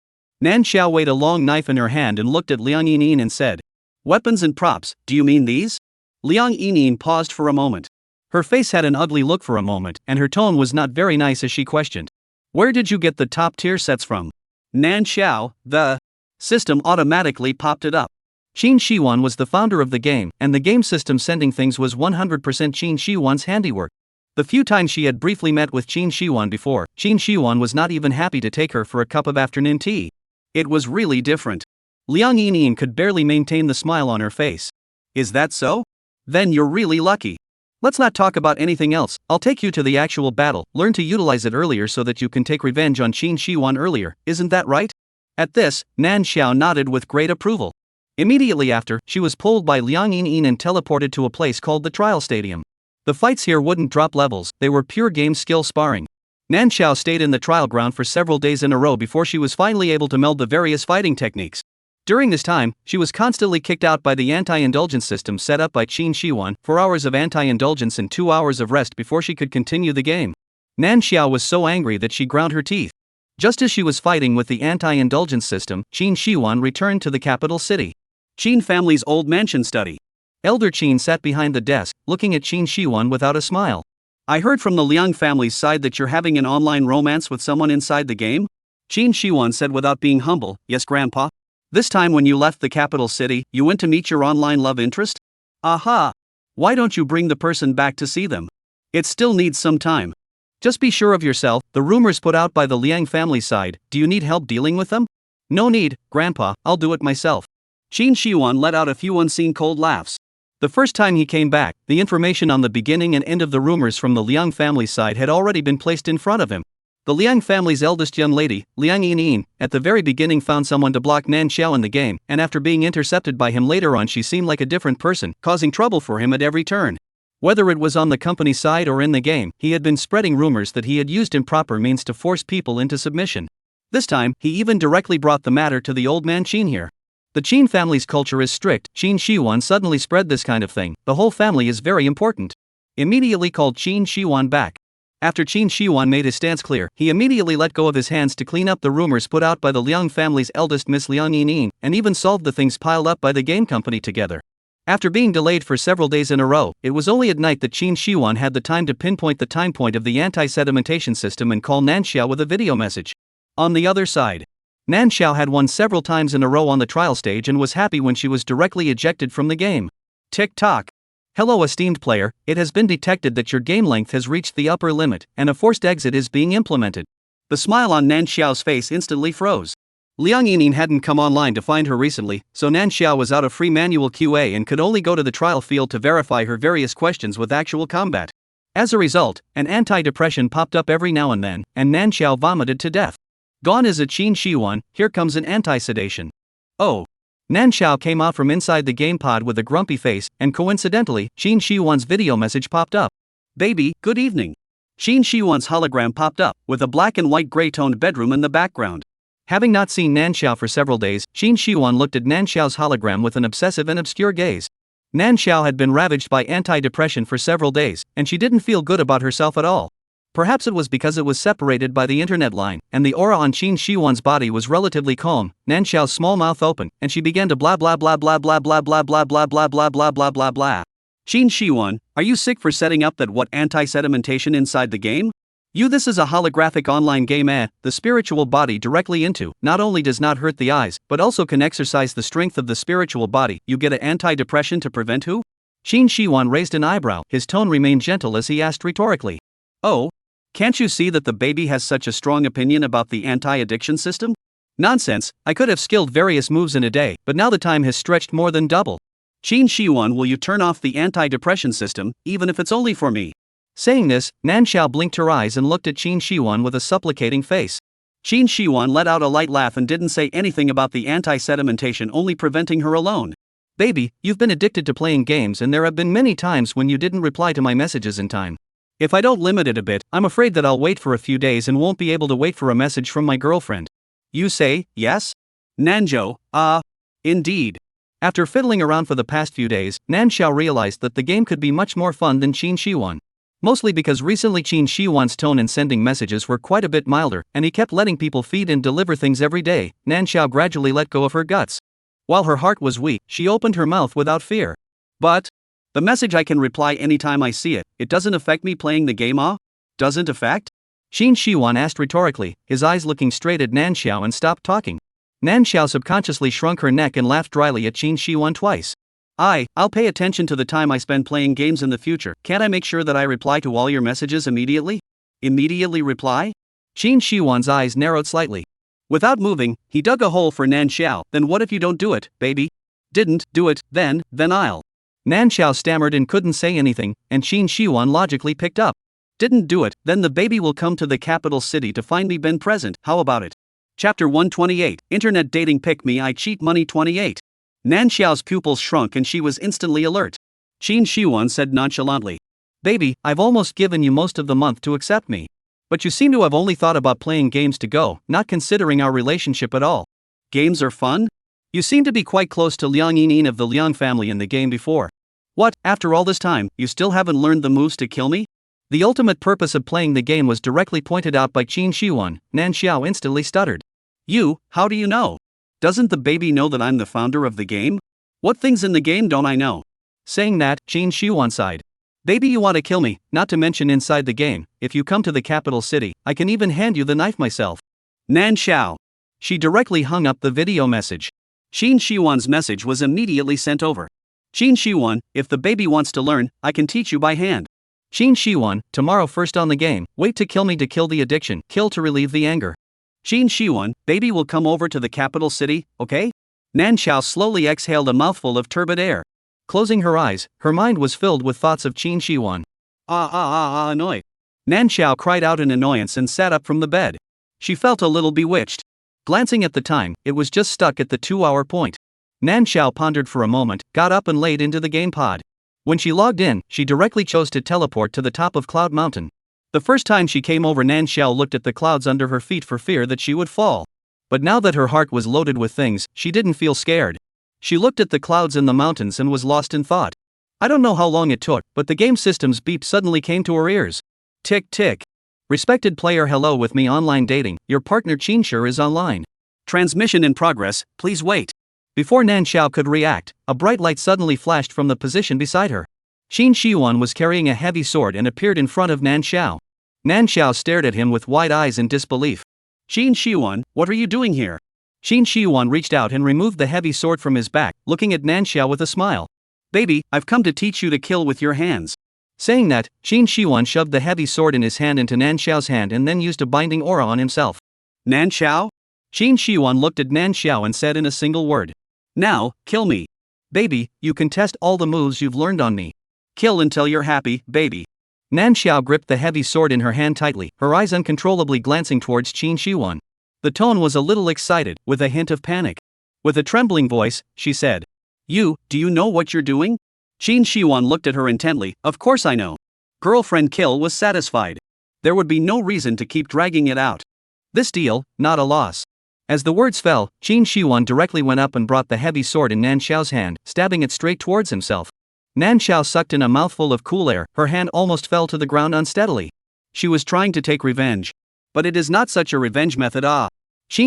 [SPEAKER 1] Nan Xiao weighed a long knife in her hand and looked at Liang Yinyin and said, "Weapons and props, do you mean these?" Liang Yinyin paused for a moment. Her face had an ugly look for a moment, and her tone was not very nice as she questioned, "Where did you get the top-tier sets from?" Nan Xiao, the system automatically popped it up. Qin Shi-wan was the founder of the game, and the game system sending things was 100% Qin Shi-wan's handiwork. The few times she had briefly met with Qin Shi-wan before, Qin Shi-wan was not even happy to take her for a cup of afternoon tea. It was really different. Liang Yinyin could barely maintain the smile on her face. "Is that so? Then you're really lucky. Let's not talk about anything else, I'll take you to the actual battle, learn to utilize it earlier so that you can take revenge on Qin Shi-wan earlier, isn't that right?" At this, Nan Xiao nodded with great approval. Immediately after, she was pulled by Liang Yinyin and teleported to a place called the Trial Stadium. The fights here wouldn't drop levels, they were pure game skill sparring. Nan Xiao stayed in the trial ground for several days in a row before she was finally able to meld the various fighting techniques. During this time, she was constantly kicked out by the anti-indulgence system set up by Qin Shi-wan, 4 hours of anti-indulgence and 2 hours of rest before she could continue the game. Nan Xiao was so angry that she ground her teeth. Just as she was fighting with the anti-indulgence system, Qin Shi-wan returned to the capital city. Qin family's old mansion study. Elder Qin sat behind the desk, looking at Qin Shi-wan without a smile. "I heard from the Liang family's side that you're having an online romance with someone inside the game?" Qin Shi-wan said without being humble. "Yes, Grandpa. This time when you left the capital city, you went to meet your online love interest?" "Aha! Why don't you bring the person back to see them? It still needs some time. Just be sure of yourself, the rumors put out by the Liang family side, do you need help dealing with them?" "No need, Grandpa, I'll do it myself." Qin Shi-wan let out a few unseen cold laughs. The first time he came back, the information on the beginning and end of the rumors from the Liang family side had already been placed in front of him. The Liang family's eldest young lady, Liang Yinyin, at the very beginning found someone to block Nan Xiao in the game, and after being intercepted by him later on she seemed like a different person, causing trouble for him at every turn. Whether it was on the company side or in the game, he had been spreading rumors that he had used improper means to force people into submission. This time, he even directly brought the matter to the old man Qin here. The Qin family's culture is strict. Qin Shi-wan suddenly spread this kind of thing, the whole family is very important. Immediately called Qin Shi-wan back. After Qin Shi-wan made his stance clear, he immediately let go of his hands to clean up the rumors put out by the Liang family's eldest Miss Liang Yinyin, and even solved the things piled up by the game company together. After being delayed for several days in a row, it was only at night that Qin Shi-wan had the time to pinpoint the time point of the anti-sedimentation system and call Nan Xiao with a video message. On the other side, Nan Xiao had won several times in a row on the trial stage and was happy when she was directly ejected from the game. Tick-tock. "Hello esteemed player, it has been detected that your game length has reached the upper limit, and a forced exit is being implemented." The smile on Nan Xiao's face instantly froze. Liang Yinyin hadn't come online to find her recently, so Nan Xiao was out of free manual QA and could only go to the trial field to verify her various questions with actual combat. As a result, an anti-depression popped up every now and then, and Nan Xiao vomited to death. Gone is a Qin Shi-wan, here comes an anti-sedation. Oh. Nan Xiao came out from inside the game pod with a grumpy face, and coincidentally, Qin Shi-wan's video message popped up. "Baby, good evening." Qin Shi-wan's hologram popped up, with a black and white gray-toned bedroom in the background. Having not seen Nan Xiao for several days, Qin Shi-wan looked at Nan Xiao's hologram with an obsessive and obscure gaze. Nan Xiao had been ravaged by anti-depression for several days, and she didn't feel good about herself at all. Perhaps it was because it was separated by the internet line, and the aura on Qin Shi-wan's body was relatively calm. Nan Xiao's small mouth opened, and she began to blah blah blah blah blah blah blah blah blah blah blah blah blah blah blah. "Qin Shi-wan, are you sick for setting up that what anti-sedimentation inside the game? This is a holographic online game the spiritual body directly into, not only does not hurt the eyes, but also can exercise the strength of the spiritual body. You get a anti-depression to prevent who?" Qin Shi-wan raised an eyebrow, his tone remained gentle as he asked rhetorically. "Oh? Can't you see that the baby has such a strong opinion about the anti-addiction system? Nonsense, I could have skilled various moves in a day, but now the time has stretched more than double. Qin Shi-wan, will you turn off the anti-depression system, even if it's only for me?" Saying this, Nan Xiao blinked her eyes and looked at Qin Shi-wan with a supplicating face. Qin Shi-wan let out a light laugh and didn't say anything about the anti-sedimentation only preventing her alone. Baby, you've been addicted to playing games and there have been many times when you didn't reply to my messages in time. If I don't limit it a bit, I'm afraid that I'll wait for a few days and won't be able to wait for a message from my girlfriend. You say, yes? Nanjo, indeed. After fiddling around for the past few days, Nanxiao realized that the game could be much more fun than Qin Shiwan. Mostly because recently Qin Shiwan's tone in sending messages were quite a bit milder, and he kept letting people feed and deliver things every day. Nanxiao gradually let go of her guts. While her heart was weak, she opened her mouth without fear. But the message I can reply anytime I see it, it doesn't affect me playing the game, Doesn't affect? Qin Shiwan asked rhetorically, his eyes looking straight at Nanxiao and stopped talking. Nanxiao subconsciously shrunk her neck and laughed dryly at Qin Shiwan twice. I'll pay attention to the time I spend playing games in the future. Can't I make sure that I reply to all your messages immediately? Immediately reply? Qin Shiwan's eyes narrowed slightly. Without moving, he dug a hole for Nanxiao. Then what if you don't do it, baby? Didn't do it, then I'll. Nanxiao stammered and couldn't say anything, and Qin Shiwan logically picked up. Didn't do it, then the baby will come to the capital city to find me been present. How about it? Chapter 128, Internet Dating Pick Me I Cheat Money 28. Nanxiao's pupils shrunk and she was instantly alert. Qin Shiwan said nonchalantly. Baby, I've almost given you most of the month to accept me. But you seem to have only thought about playing games to go, not considering our relationship at all. Games are fun? You seem to be quite close to Liang Yinyin of the Liang family in the game before. What, after all this time, you still haven't learned the moves to kill me? The ultimate purpose of playing the game was directly pointed out by Qin Shiwan. Nanxiao instantly stuttered. How do you know? Doesn't the baby know that I'm the founder of the game? What things in the game don't I know? Saying that, Qin Shiwan sighed. Baby, you want to kill me, not to mention inside the game. If you come to the capital city, I can even hand you the knife myself. Nanxiao. She directly hung up the video message. Qin Shiwan's message was immediately sent over. Qin Shiwan, if the baby wants to learn, I can teach you by hand. Qin Shiwan, tomorrow first on the game, wait to kill me to kill the addiction, kill to relieve the anger. Qin Shiwan, baby will come over to the capital city, okay? Nanxiao slowly exhaled a mouthful of turbid air. Closing her eyes, her mind was filled with thoughts of Qin Shiwan. Annoyed. Nanxiao cried out in annoyance and sat up from the bed. She felt a little bewitched. Glancing at the time, it was just stuck at the 2-hour point. Nanxiao pondered for a moment, got up and laid into the game pod. When she logged in, she directly chose to teleport to the top of Cloud Mountain. The first time she came over, Nanxiao looked at the clouds under her feet for fear that she would fall. But now that her heart was loaded with things, she didn't feel scared. She looked at the clouds in the mountains and was lost in thought. I don't know how long it took, but the game system's beep suddenly came to her ears. Tick tick. Respected player, hello with me online dating, your partner Qinsher is online. Transmission in progress, please wait. Before Nanxiao could react, a bright light suddenly flashed from the position beside her. Qin Shiwan was carrying a heavy sword and appeared in front of Nanxiao. Nanxiao stared at him with wide eyes in disbelief. Qin Shiwan, what are you doing here? Qin Shiwan reached out and removed the heavy sword from his back, looking at Nanxiao with a smile. Baby, I've come to teach you to kill with your hands. Saying that, Qin Shiwan shoved the heavy sword in his hand into Nanxiao's hand and then used a binding aura on himself. Nanxiao? Qin Shiwan looked at Nanxiao and said in a single word. Now, kill me. Baby, you can test all the moves you've learned on me. Kill until you're happy, baby. Nanxiao gripped the heavy sword in her hand tightly, her eyes uncontrollably glancing towards Qin Shiwan. The tone was a little excited, with a hint of panic. With a trembling voice, she said. Do you know what you're doing? Qin Shiwan looked at her intently. Of course I know. Girlfriend kill was satisfied. There would be no reason to keep dragging it out. This deal, not a loss. As the words fell, Qin Shiwan directly went up and brought the heavy sword in Nanxiao's hand, stabbing it straight towards himself. Nanxiao sucked in a mouthful of cool air, her hand almost fell to the ground unsteadily. She was trying to take revenge. But it is not such a revenge method. Qin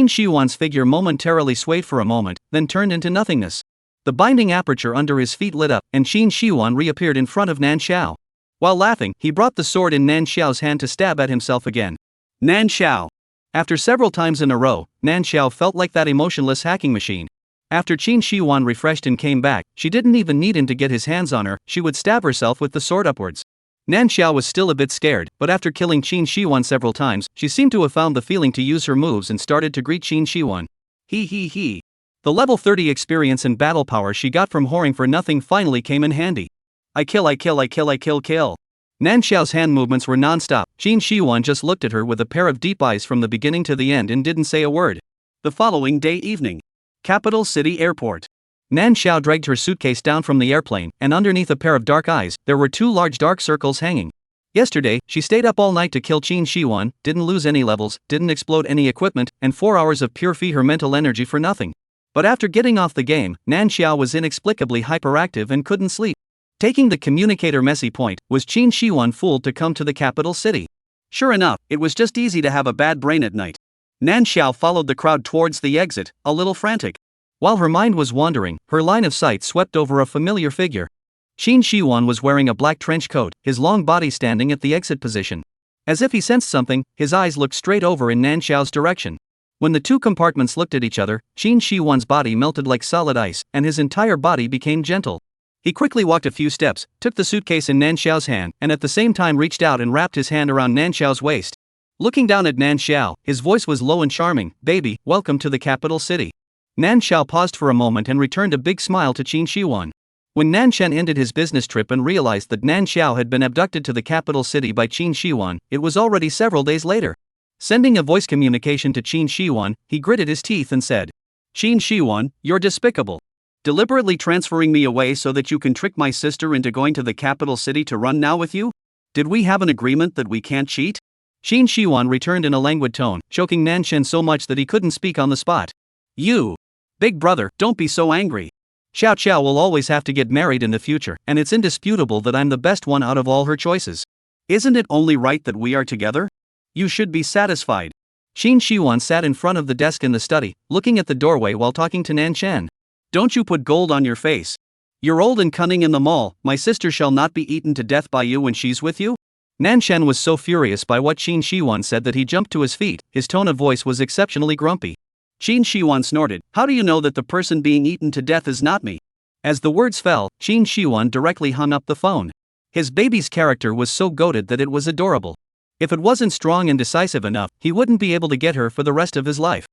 [SPEAKER 1] Shiwan's figure momentarily swayed for a moment, then turned into nothingness. The binding aperture under his feet lit up, and Qin Shiwan reappeared in front of Nanxiao. While laughing, he brought the sword in Nanxiao's hand to stab at himself again. Nanxiao. After several times in a row, Nanxiao felt like that emotionless hacking machine. After Qin Shiwan refreshed and came back, she didn't even need him to get his hands on her, she would stab herself with the sword upwards. Nanxiao was still a bit scared, but after killing Qin Shiwan several times, she seemed to have found the feeling to use her moves and started to greet Qin Shiwan. He. The level 30 experience and battle power she got from whoring for nothing finally came in handy. I kill. Nanxiao's hand movements were non-stop. Qin Shiwan just looked at her with a pair of deep eyes from the beginning to the end and didn't say a word. The following day evening. Capital City Airport. Nan Xiao dragged her suitcase down from the airplane, and underneath a pair of dark eyes, there were two large dark circles hanging. Yesterday, she stayed up all night to kill Qin Shiwan, didn't lose any levels, didn't explode any equipment, and 4 hours of pure fee her mental energy for nothing. But after getting off the game, Nan Xiao was inexplicably hyperactive and couldn't sleep. Taking the communicator messy point, was Qin Shiwan fooled to come to the capital city? Sure enough, it was just easy to have a bad brain at night. Nan Xiao followed the crowd towards the exit, a little frantic. While her mind was wandering, her line of sight swept over a familiar figure. Qin Shiwan was wearing a black trench coat, his long body standing at the exit position. As if he sensed something, his eyes looked straight over in Nan Xiao's direction. When the two compartments looked at each other, Qin Shiwan's body melted like solid ice, and his entire body became gentle. He quickly walked a few steps, took the suitcase in Nan Xiao's hand, and at the same time reached out and wrapped his hand around Nan Xiao's waist. Looking down at Nan Xiao, his voice was low and charming. "Baby, welcome to the capital city." Nan Xiao paused for a moment and returned a big smile to Qin Shiwan. When Nan Chen ended his business trip and realized that Nan Xiao had been abducted to the capital city by Qin Shiwan, it was already several days later. Sending a voice communication to Qin Shiwan, he gritted his teeth and said, "Qin Shiwan, you're despicable. Deliberately transferring me away so that you can trick my sister into going to the capital city to run now with you? Did we have an agreement that we can't cheat?" Qin Shiwan returned in a languid tone, choking Nan Chen so much that he couldn't speak on the spot. "You! Big brother, don't be so angry. Xiao Xiao will always have to get married in the future, and it's indisputable that I'm the best one out of all her choices. Isn't it only right that we are together? You should be satisfied." Qin Shiwan sat in front of the desk in the study, looking at the doorway while talking to Nan Chen. "Don't you put gold on your face. You're old and cunning in the mall. My sister shall not be eaten to death by you when she's with you." Nan Chen was so furious by what Qin Shiwan said that he jumped to his feet. His tone of voice was exceptionally grumpy. Qin Shiwan snorted, "How do you know that the person being eaten to death is not me?" As the words fell, Qin Shiwan directly hung up the phone. His baby's character was so goated that it was adorable. If it wasn't strong and decisive enough, he wouldn't be able to get her for the rest of his life.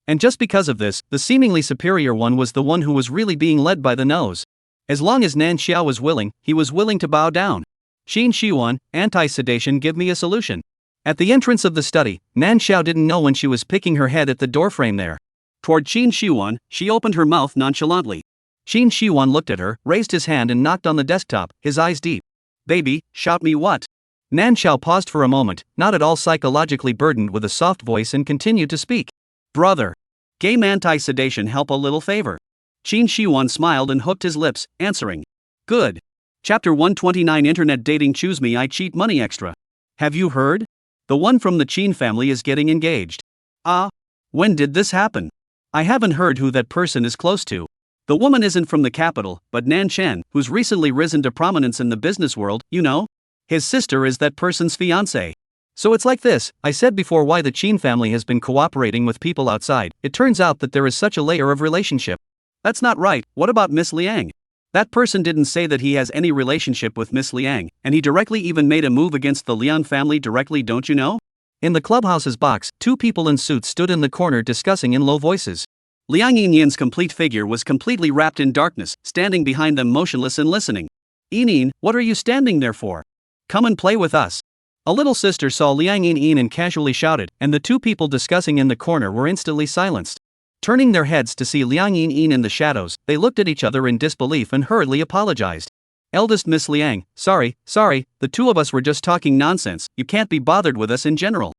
[SPEAKER 1] And just because of this, the seemingly superior one was the one who was really being led by the nose. As long as Nan Xiao was willing, he was willing to bow down. "Qin Shiwan, anti-sedation, give me a solution." At the entrance of the study, Nan Xiao didn't know when she was picking her head at the doorframe there. Toward Qin Shiwan, she opened her mouth nonchalantly. Qin Shiwan looked at her, raised his hand and knocked on the desktop, his eyes deep. "Baby, shout me what?" Nan Xiao paused for a moment, not at all psychologically burdened with a soft voice, and continued to speak. "Brother. Game anti-sedation help a little favor." Qin Shiwan smiled and hooked his lips, answering. "Good. Chapter 129 Internet Dating Choose Me I Cheat Money Extra. Have you heard? The one from the Qin family is getting engaged." "Ah? When did this happen? I haven't heard who that person is close to." "The woman isn't from the capital, but Nan Chen, who's recently risen to prominence in the business world, you know? His sister is that person's fiancée. So it's like this, I said before why the Qin family has been cooperating with people outside. It turns out that there is such a layer of relationship." "That's not right. What about Miss Liang?" "That person didn't say that he has any relationship with Miss Liang, and he directly even made a move against the Liang family directly, don't you know?" In the clubhouse's box, two people in suits stood in the corner discussing in low voices. Liang Yinyan's complete figure was completely wrapped in darkness, standing behind them motionless and listening. "Yinyan, what are you standing there for? Come and play with us." A little sister saw Liang Yin and casually shouted, and the two people discussing in the corner were instantly silenced. Turning their heads to see Liang Yin in the shadows, they looked at each other in disbelief and hurriedly apologized. "Eldest Miss Liang, sorry, the two of us were just talking nonsense, you can't be bothered with us in general."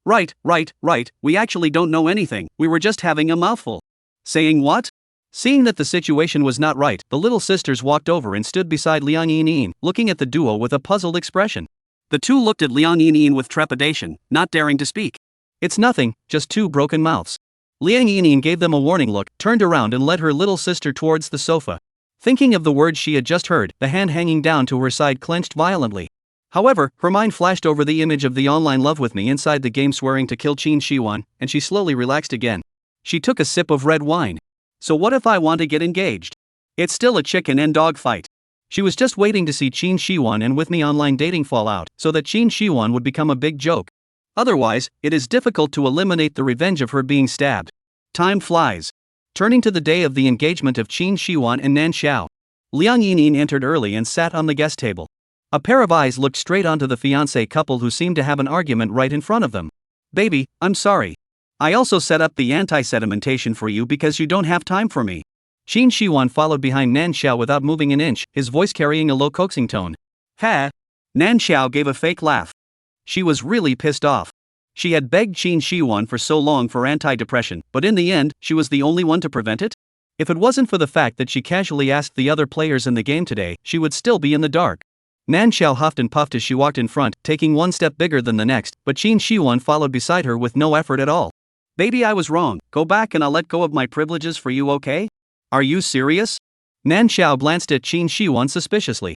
[SPEAKER 1] Right, we actually don't know anything, we were just having a mouthful." "Saying what?" Seeing that the situation was not right, the little sisters walked over and stood beside Liang Yin, looking at the duo with a puzzled expression. The two looked at Liang Yin with trepidation, not daring to speak. "It's nothing, just two broken mouths." Liang Yin gave them a warning look, turned around and led her little sister towards the sofa. Thinking of the words she had just heard, the hand hanging down to her side clenched violently. However, her mind flashed over the image of the online love with me inside the game swearing to kill Qin Shiwan, and she slowly relaxed again. She took a sip of red wine. "So what if I want to get engaged? It's still a chicken and dog fight." She was just waiting to see Qin Shiwan and with me online dating fall out, so that Qin Shiwan would become a big joke. Otherwise, it is difficult to eliminate the revenge of her being stabbed. Time flies. Turning to the day of the engagement of Qin Shiwan and Nan Xiao, Liang Yin entered early and sat on the guest table. A pair of eyes looked straight onto the fiancé couple who seemed to have an argument right in front of them. "Baby, I'm sorry. I also set up the anti-sedimentation for you because you don't have time for me. Qin Shiwan followed behind Nan Xiao without moving an inch, his voice carrying a low coaxing tone. Ha! Nan Xiao gave a fake laugh. She was really pissed off. She had begged Qin Shiwan for so long for anti-depression, but in the end, she was the only one to prevent it? If it wasn't for the fact that she casually asked the other players in the game today, she would still be in the dark. Nan Xiao huffed and puffed as she walked in front, taking one step bigger than the next, but Qin Shiwan followed beside her with no effort at all. Baby, I was wrong. Go back and I'll let go of my privileges for you, okay? Are you serious? Nan Xiao glanced at Qin Shiwan suspiciously.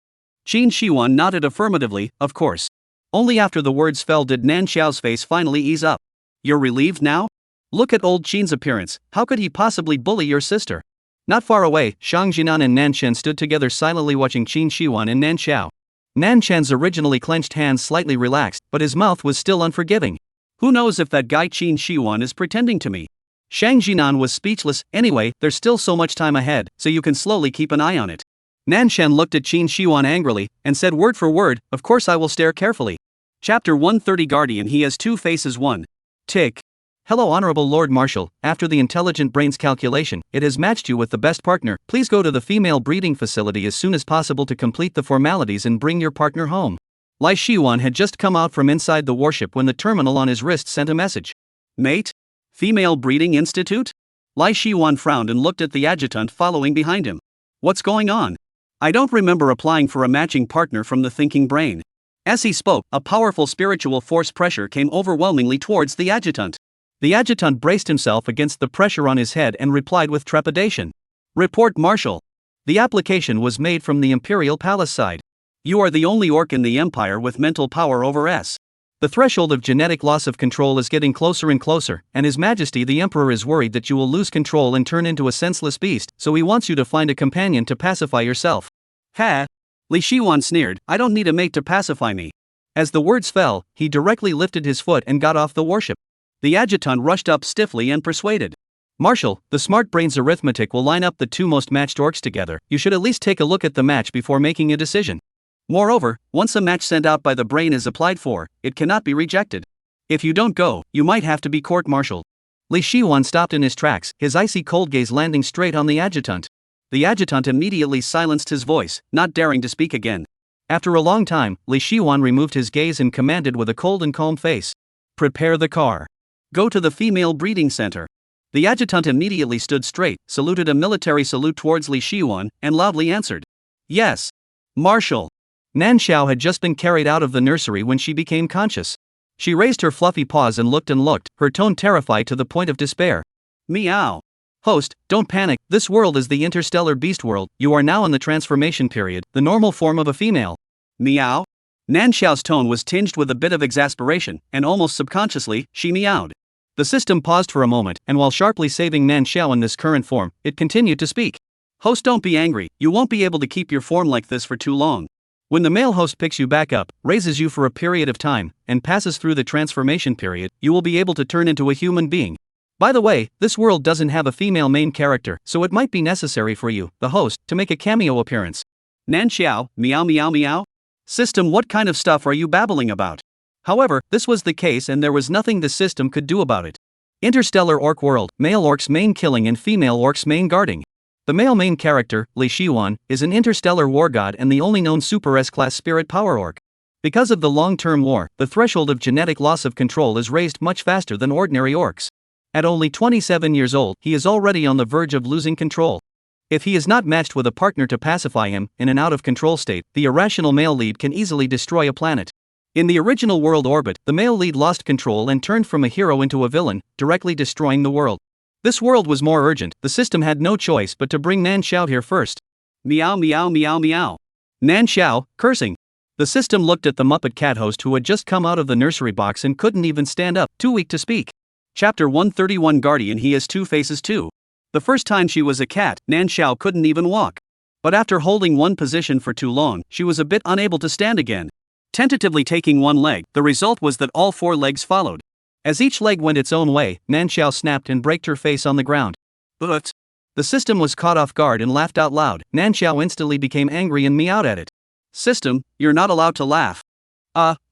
[SPEAKER 1] Qin Shiwan nodded affirmatively, of course. Only after the words fell did Nan Xiao's face finally ease up. You're relieved now? Look at old Qin's appearance, how could he possibly bully your sister? Not far away, Shang Jinan and Nan Chen stood together silently watching Qin Shiwan and Nan Xiao. Nan Chen's originally clenched hands slightly relaxed, but his mouth was still unforgiving. Who knows if that guy Qin Shiwan is pretending to me? Shang Jinan was speechless. Anyway, there's still so much time ahead, so you can slowly keep an eye on it. Nan Chen looked at Qin Shiwan angrily, and said word for word, of course I will stare carefully. Chapter 130 Guardian He Has Two Faces 1. Tick. Hello Honorable Lord Marshal, after the intelligent brain's calculation, it has matched you with the best partner. Please go to the female breeding facility as soon as possible to complete the formalities and bring your partner home. Lai Shiwan had just come out from inside the warship when the terminal on his wrist sent a message. Mate? Female Breeding Institute? Lai Shiwan frowned and looked at the adjutant following behind him. What's going on? I don't remember applying for a matching partner from the thinking brain. As he spoke, a powerful spiritual force pressure came overwhelmingly towards the adjutant. The adjutant braced himself against the pressure on his head and replied with trepidation. Report Marshal. The application was made from the Imperial Palace side. You are the only orc in the Empire with mental power over S. The threshold of genetic loss of control is getting closer and closer, and His Majesty the Emperor is worried that you will lose control and turn into a senseless beast, so he wants you to find a companion to pacify yourself. Ha! Li Shiwan sneered, I don't need a mate to pacify me. As the words fell, he directly lifted his foot and got off the warship. The adjutant rushed up stiffly and persuaded. Marshal, the smart brain's arithmetic will line up the two most matched orcs together. You should at least take a look at the match before making a decision. Moreover, once a match sent out by the brain is applied for, it cannot be rejected. If you don't go, you might have to be court-martialed. Li Shiwan stopped in his tracks, his icy cold gaze landing straight on the adjutant. The adjutant immediately silenced his voice, not daring to speak again. After a long time, Li Shiwan removed his gaze and commanded with a cold and calm face. Prepare the car. Go to the female breeding center. The adjutant immediately stood straight, saluted a military salute towards Li Shiwan, and loudly answered. Yes. Marshal. Nan Xiao had just been carried out of the nursery when she became conscious. She raised her fluffy paws and looked, her tone terrified to the point of despair. Meow. Host, don't panic, this world is the interstellar beast world, you are now in the transformation period, the normal form of a female. Meow? Nan Xiao's tone was tinged with a bit of exasperation, and almost subconsciously, she meowed. The system paused for a moment, and while sharply saving Nan Xiao in this current form, it continued to speak. Host, don't be angry, you won't be able to keep your form like this for too long. When the male host picks you back up, raises you for a period of time, and passes through the transformation period, you will be able to turn into a human being. By the way, this world doesn't have a female main character, so it might be necessary for you, the host, to make a cameo appearance. Nan Xiao, meow meow meow? System, what kind of stuff are you babbling about? However, this was the case and there was nothing the system could do about it. Interstellar Orc World, male orcs main killing and female orcs main guarding. The male main character, Li Shiwan, is an interstellar war god and the only known Super S-class spirit power orc. Because of the long-term war, the threshold of genetic loss of control is raised much faster than ordinary orcs. At only 27 years old, he is already on the verge of losing control. If he is not matched with a partner to pacify him, in an out-of-control state, the irrational male lead can easily destroy a planet. In the original world orbit, the male lead lost control and turned from a hero into a villain, directly destroying the world. This world was more urgent, the system had no choice but to bring Nan Xiao here first. Meow meow meow meow. Nan Xiao, cursing. The system looked at the Muppet cat host who had just come out of the nursery box and couldn't even stand up, too weak to speak. Chapter 131 Guardian He Has Two Faces 2. The first time she was a cat, Nan Xiao couldn't even walk. But after holding one position for too long, she was a bit unable to stand again. Tentatively taking one leg, the result was that all four legs followed. As each leg went its own way, Nan Xiao snapped and braked her face on the ground. But the system was caught off guard and laughed out loud. Nan Xiao instantly became angry and meowed at it. System, you're not allowed to laugh.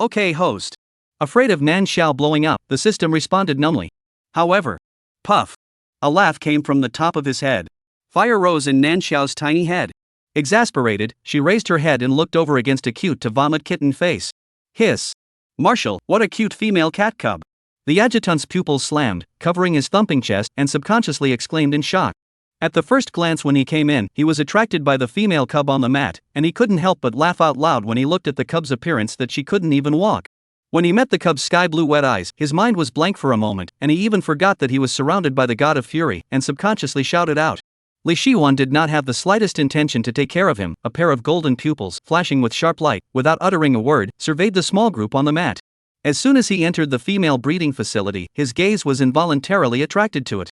[SPEAKER 1] Okay host. Afraid of Nan Xiao blowing up, the system responded numbly. However, puff. A laugh came from the top of his head. Fire rose in Nan Xiao's tiny head. Exasperated, she raised her head and looked over against a cute-to-vomit kitten face. Hiss. Marshall, what a cute female cat cub. The adjutant's pupils slammed, covering his thumping chest, and subconsciously exclaimed in shock. At the first glance when he came in, he was attracted by the female cub on the mat, and he couldn't help but laugh out loud when he looked at the cub's appearance that she couldn't even walk. When he met the cub's sky-blue wet eyes, his mind was blank for a moment, and he even forgot that he was surrounded by the god of fury, and subconsciously shouted out. Li Shiwan did not have the slightest intention to take care of him. A pair of golden pupils, flashing with sharp light, without uttering a word, surveyed the small group on the mat. As soon as he entered the female breeding facility, his gaze was involuntarily attracted to it.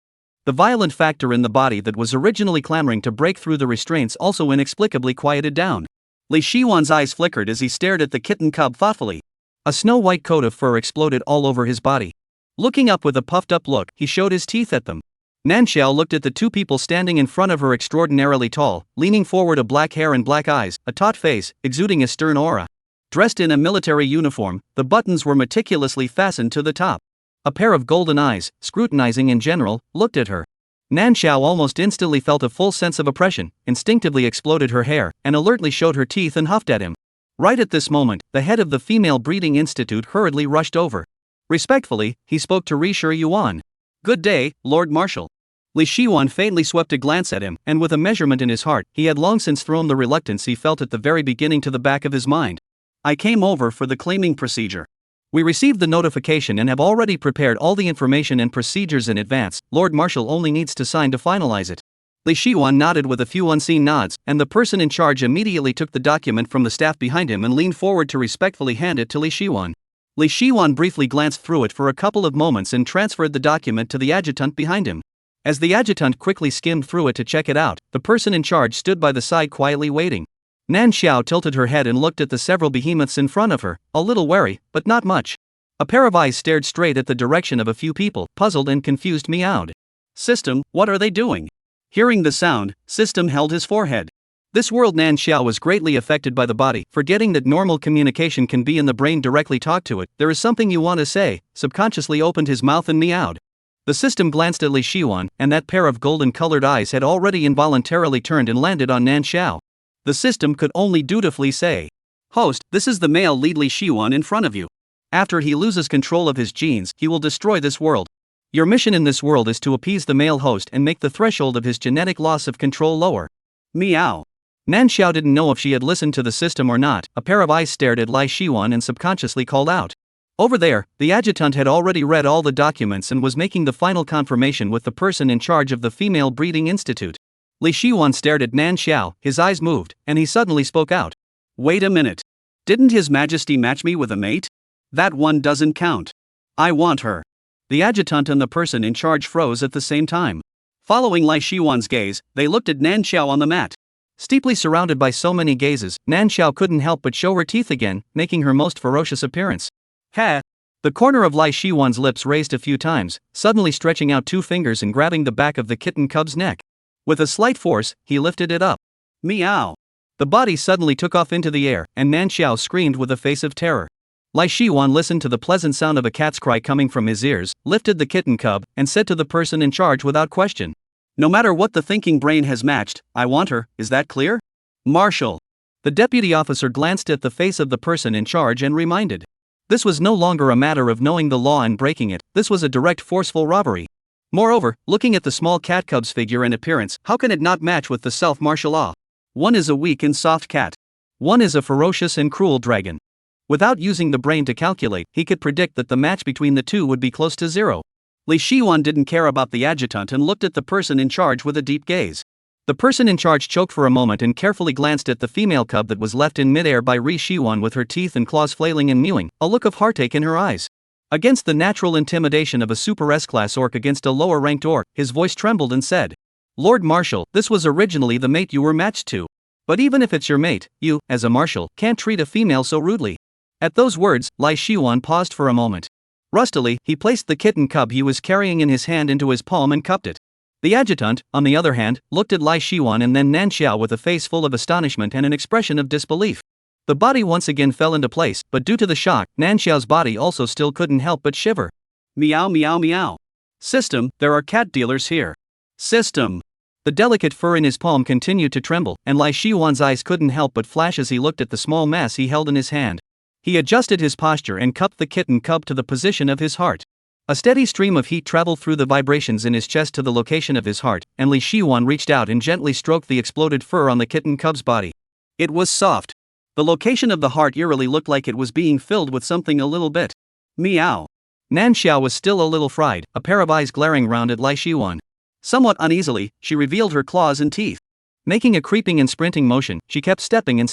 [SPEAKER 1] The violent factor in the body that was originally clamoring to break through the restraints also inexplicably quieted down. Li Shiwan's eyes flickered as he stared at the kitten cub thoughtfully. A snow-white coat of fur exploded all over his body. Looking up with a puffed-up look, he showed his teeth at them. Nan Xiao looked at the two people standing in front of her, extraordinarily tall, leaning forward, a black hair and black eyes, a taut face, exuding a stern aura. Dressed in a military uniform, the buttons were meticulously fastened to the top. A pair of golden eyes, scrutinizing in general, looked at her. Nan Xiao almost instantly felt a full sense of oppression, instinctively exploded her hair, and alertly showed her teeth and huffed at him. Right at this moment, the head of the Female Breeding Institute hurriedly rushed over. Respectfully, he spoke to Ri Shi Yuan. Good day, Lord Marshal. Li Shiwan faintly swept a glance at him, and with a measurement in his heart, he had long since thrown the reluctance he felt at the very beginning to the back of his mind. I came over for the claiming procedure. We received the notification and have already prepared all the information and procedures in advance. Lord Marshal only needs to sign to finalize it. Li Shiwan nodded with a few unseen nods, and the person in charge immediately took the document from the staff behind him and leaned forward to respectfully hand it to Li Shiwan. Li Shiwan briefly glanced through it for a couple of moments and transferred the document to the adjutant behind him. As the adjutant quickly skimmed through it to check it out, the person in charge stood by the side quietly waiting. Nan Xiao tilted her head and looked at the several behemoths in front of her, a little wary, but not much. A pair of eyes stared straight at the direction of a few people, puzzled and confused meowed. System, what are they doing? Hearing the sound, System held his forehead. This world Nan Xiao was greatly affected by the body, forgetting that normal communication can be in the brain directly talk to it. There is something you want to say, subconsciously opened his mouth and meowed. The System glanced at Li Shiwan, and that pair of golden-colored eyes had already involuntarily turned and landed on Nan Xiao. The System could only dutifully say, Host, this is the male lead Li Shiwan in front of you. After he loses control of his genes, he will destroy this world. Your mission in this world is to appease the male host and make the threshold of his genetic loss of control lower. Meow. Nan Xiao didn't know if she had listened to the System or not. A pair of eyes stared at Li Shiwan and subconsciously called out. Over there, the adjutant had already read all the documents and was making the final confirmation with the person in charge of the Female Breeding Institute. Li Shiwan stared at Nan Xiao, his eyes moved, and he suddenly spoke out. Wait a minute. Didn't His Majesty match me with a mate? That one doesn't count. I want her. The adjutant and the person in charge froze at the same time. Following Li Shiwan's gaze, they looked at Nan Xiao on the mat. Steeply surrounded by so many gazes, Nan Xiao couldn't help but show her teeth again, making her most ferocious appearance. Ha! The corner of Li Shiwan's lips raised a few times, suddenly stretching out two fingers and grabbing the back of the kitten cub's neck. With a slight force, he lifted it up. Meow! The body suddenly took off into the air, and Nan Xiao screamed with a face of terror. Li Shiwan listened to the pleasant sound of a cat's cry coming from his ears, lifted the kitten cub, and said to the person in charge without question. No matter what the thinking brain has matched, I want her, is that clear? Marshal. The deputy officer glanced at the face of the person in charge and reminded. This was no longer a matter of knowing the law and breaking it, this was a direct forceful robbery. Moreover, looking at the small cat cub's figure and appearance, how can it not match with the self-martial law? One is a weak and soft cat. One is a ferocious and cruel dragon. Without using the brain to calculate, he could predict that the match between the two would be close to zero. Li Shiwan didn't care about the adjutant and looked at the person in charge with a deep gaze. The person in charge choked for a moment and carefully glanced at the female cub that was left in midair by Ri Shiwan with her teeth and claws flailing and mewing, a look of heartache in her eyes. Against the natural intimidation of a super S-class orc against a lower-ranked orc, his voice trembled and said, Lord Marshal, this was originally the mate you were matched to. But even if it's your mate, you, as a marshal, can't treat a female so rudely. At those words, Li Shiwan paused for a moment. Rustily, he placed the kitten cub he was carrying in his hand into his palm and cupped it. The adjutant, on the other hand, looked at Li Shiwan and then Nan Xiao with a face full of astonishment and an expression of disbelief. The body once again fell into place, but due to the shock, Nan Xiao's body also still couldn't help but shiver. Meow meow meow. System, there are cat dealers here. System. The delicate fur in his palm continued to tremble, and Li Shiwan's eyes couldn't help but flash as he looked at the small mass he held in his hand. He adjusted his posture and cupped the kitten cub to the position of his heart. A steady stream of heat traveled through the vibrations in his chest to the location of his heart, and Li Shiwan reached out and gently stroked the exploded fur on the kitten cub's body. It was soft. The location of the heart eerily looked like it was being filled with something a little bit. Meow. Nan Xiao was still a little fried, a pair of eyes glaring round at Li Shiwan. Somewhat uneasily, she revealed her claws and teeth. Making a creeping and sprinting motion, she kept stepping on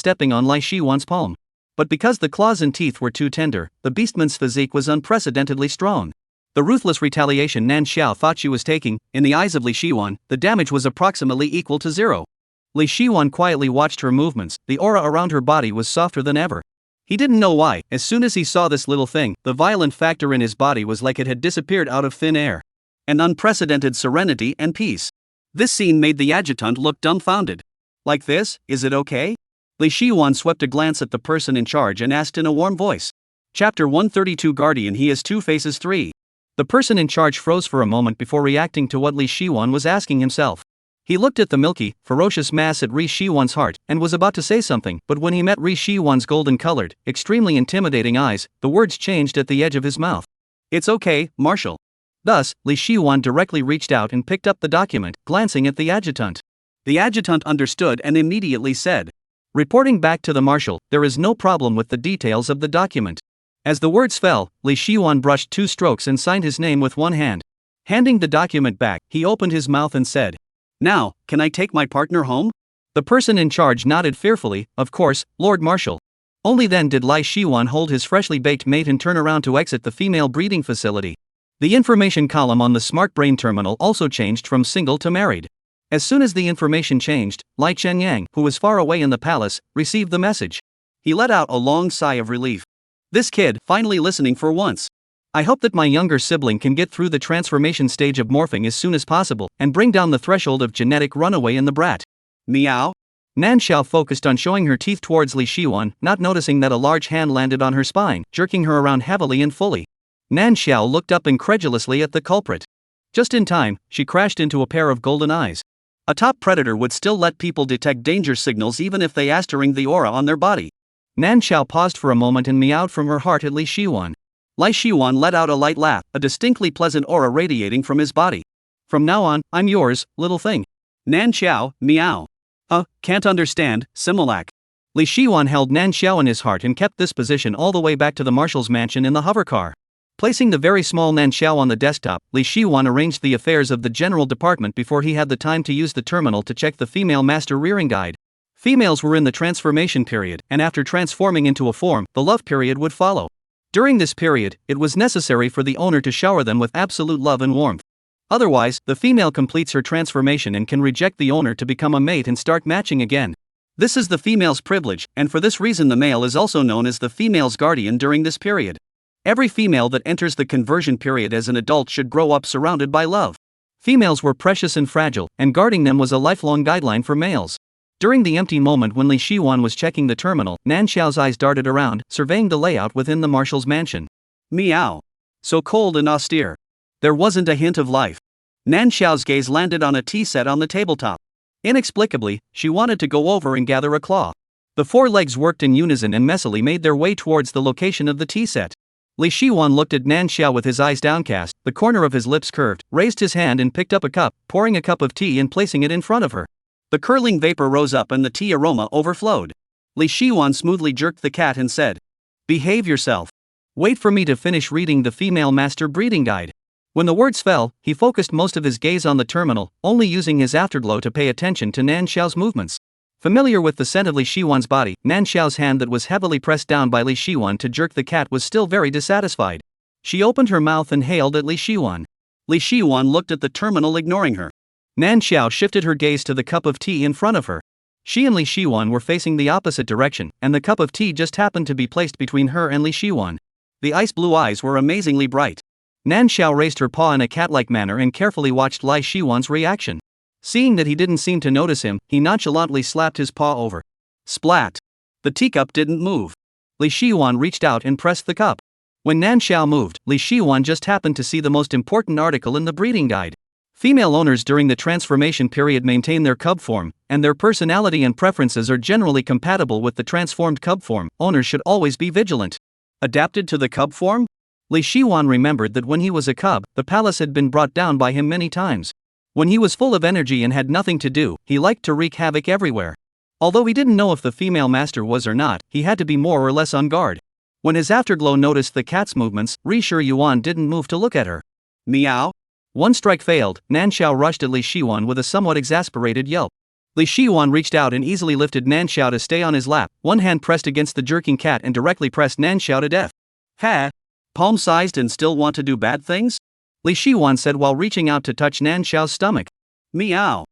[SPEAKER 1] Li Shiwan's palm. But because the claws and teeth were too tender, the beastman's physique was unprecedentedly strong. The ruthless retaliation Nan Xiao thought she was taking, in the eyes of Li Shiwan, the damage was approximately equal to 0. Li Shiwan quietly watched her movements. The aura around her body was softer than ever. He didn't know why. As soon as he saw this little thing, the violent factor in his body was like it had disappeared out of thin air. An unprecedented serenity and peace. This scene made the adjutant look dumbfounded. Like this, is it okay? Li Shiwan swept a glance at the person in charge and asked in a warm voice. Chapter 132 Guardian He Has Two Faces 3. The person in charge froze for a moment before reacting to what Li Shiwan was asking himself. He looked at the milky, ferocious mass at Li Shiwan's heart and was about to say something, but when he met Li Shiwan's golden-colored, extremely intimidating eyes, the words changed at the edge of his mouth. It's okay, Marshal. Thus, Li Shiwan directly reached out and picked up the document, glancing at the adjutant. The adjutant understood and immediately said. Reporting back to the marshal, there is no problem with the details of the document. As the words fell, Li Shiwan brushed 2 strokes and signed his name with one hand. Handing the document back, he opened his mouth and said, Now, can I take my partner home? The person in charge nodded fearfully. Of course, Lord Marshal. Only then did Li Shiwan hold his freshly baked mate and turn around to exit the female breeding facility. The information column on the Smart Brain terminal also changed from single to married. As soon as the information changed, Lai Chenyang, who was far away in the palace, received the message. He let out a long sigh of relief. This kid, finally listening for once. I hope that my younger sibling can get through the transformation stage of morphing as soon as possible and bring down the threshold of genetic runaway in the brat. Meow. Nan Xiao focused on showing her teeth towards Li Shiwan, not noticing that a large hand landed on her spine, jerking her around heavily and fully. Nan Xiao looked up incredulously at the culprit. Just in time, she crashed into a pair of golden eyes. A top predator would still let people detect danger signals even if they asked to ring the aura on their body. Nan Xiao paused for a moment and meowed from her heart at Li Shiwan. Li Shiwan let out a light laugh, a distinctly pleasant aura radiating from his body. From now on, I'm yours, little thing. Nan Xiao, meow. Can't understand, Similac. Li Shiwan held Nan Xiao in his heart and kept this position all the way back to the marshal's mansion in the hovercar. Placing the very small Nan Xiao on the desktop, Li Shiwan arranged the affairs of the general department before he had the time to use the terminal to check the female master rearing guide. Females were in the transformation period, and after transforming into a form, the love period would follow. During this period, it was necessary for the owner to shower them with absolute love and warmth. Otherwise, the female completes her transformation and can reject the owner to become a mate and start matching again. This is the female's privilege, and for this reason the male is also known as the female's guardian during this period. Every female that enters the conversion period as an adult should grow up surrounded by love. Females were precious and fragile, and guarding them was a lifelong guideline for males. During the empty moment when Li Shiwan was checking the terminal, Nan Xiao's eyes darted around, surveying the layout within the marshal's mansion. Meow. So cold and austere. There wasn't a hint of life. Nan Xiao's gaze landed on a tea set on the tabletop. Inexplicably, she wanted to go over and gather a claw. The 4 legs worked in unison and messily made their way towards the location of the tea set. Li Shiwan looked at Nan Xiao with his eyes downcast, the corner of his lips curved, raised his hand and picked up a cup, pouring a cup of tea and placing it in front of her. The curling vapor rose up and the tea aroma overflowed. Li Shiwan smoothly jerked the cat and said, Behave yourself. Wait for me to finish reading the female master breeding guide. When the words fell, he focused most of his gaze on the terminal, only using his afterglow to pay attention to Nan Xiao's movements. Familiar with the scent of Li Shiwan's body, Nan Xiao's hand that was heavily pressed down by Li Shiwan to jerk the cat was still very dissatisfied. She opened her mouth and hailed at Li Shiwan. Li Shiwan looked at the terminal ignoring her. Nan Xiao shifted her gaze to the cup of tea in front of her. She and Li Shiwan were facing the opposite direction, and the cup of tea just happened to be placed between her and Li Shiwan. The ice blue eyes were amazingly bright. Nan Xiao raised her paw in a cat-like manner and carefully watched Li Shiwan's reaction. Seeing that he didn't seem to notice him, he nonchalantly slapped his paw over. Splat! The teacup didn't move. Li Shiwan reached out and pressed the cup. When Nan Xiao moved, Li Shiwan just happened to see the most important article in the breeding guide. Female owners during the transformation period maintain their cub form, and their personality and preferences are generally compatible with the transformed cub form. Owners should always be vigilant. Adapted to the cub form? Li Shiwan remembered that when he was a cub, the palace had been brought down by him many times. When he was full of energy and had nothing to do, he liked to wreak havoc everywhere. Although he didn't know if the female master was or not, he had to be more or less on guard. When his afterglow noticed the cat's movements, Ri Shi Yuan didn't move to look at her. Meow. One strike failed. Nanxiao rushed at Li Shiwan with a somewhat exasperated yelp. Li Shiwan reached out and easily lifted Nanxiao to stay on his lap, one hand pressed against the jerking cat and directly pressed Nanxiao to death. Ha! Palm-sized and still want to do bad things? Li Shiwan said while reaching out to touch Nanxiao's stomach. Meow.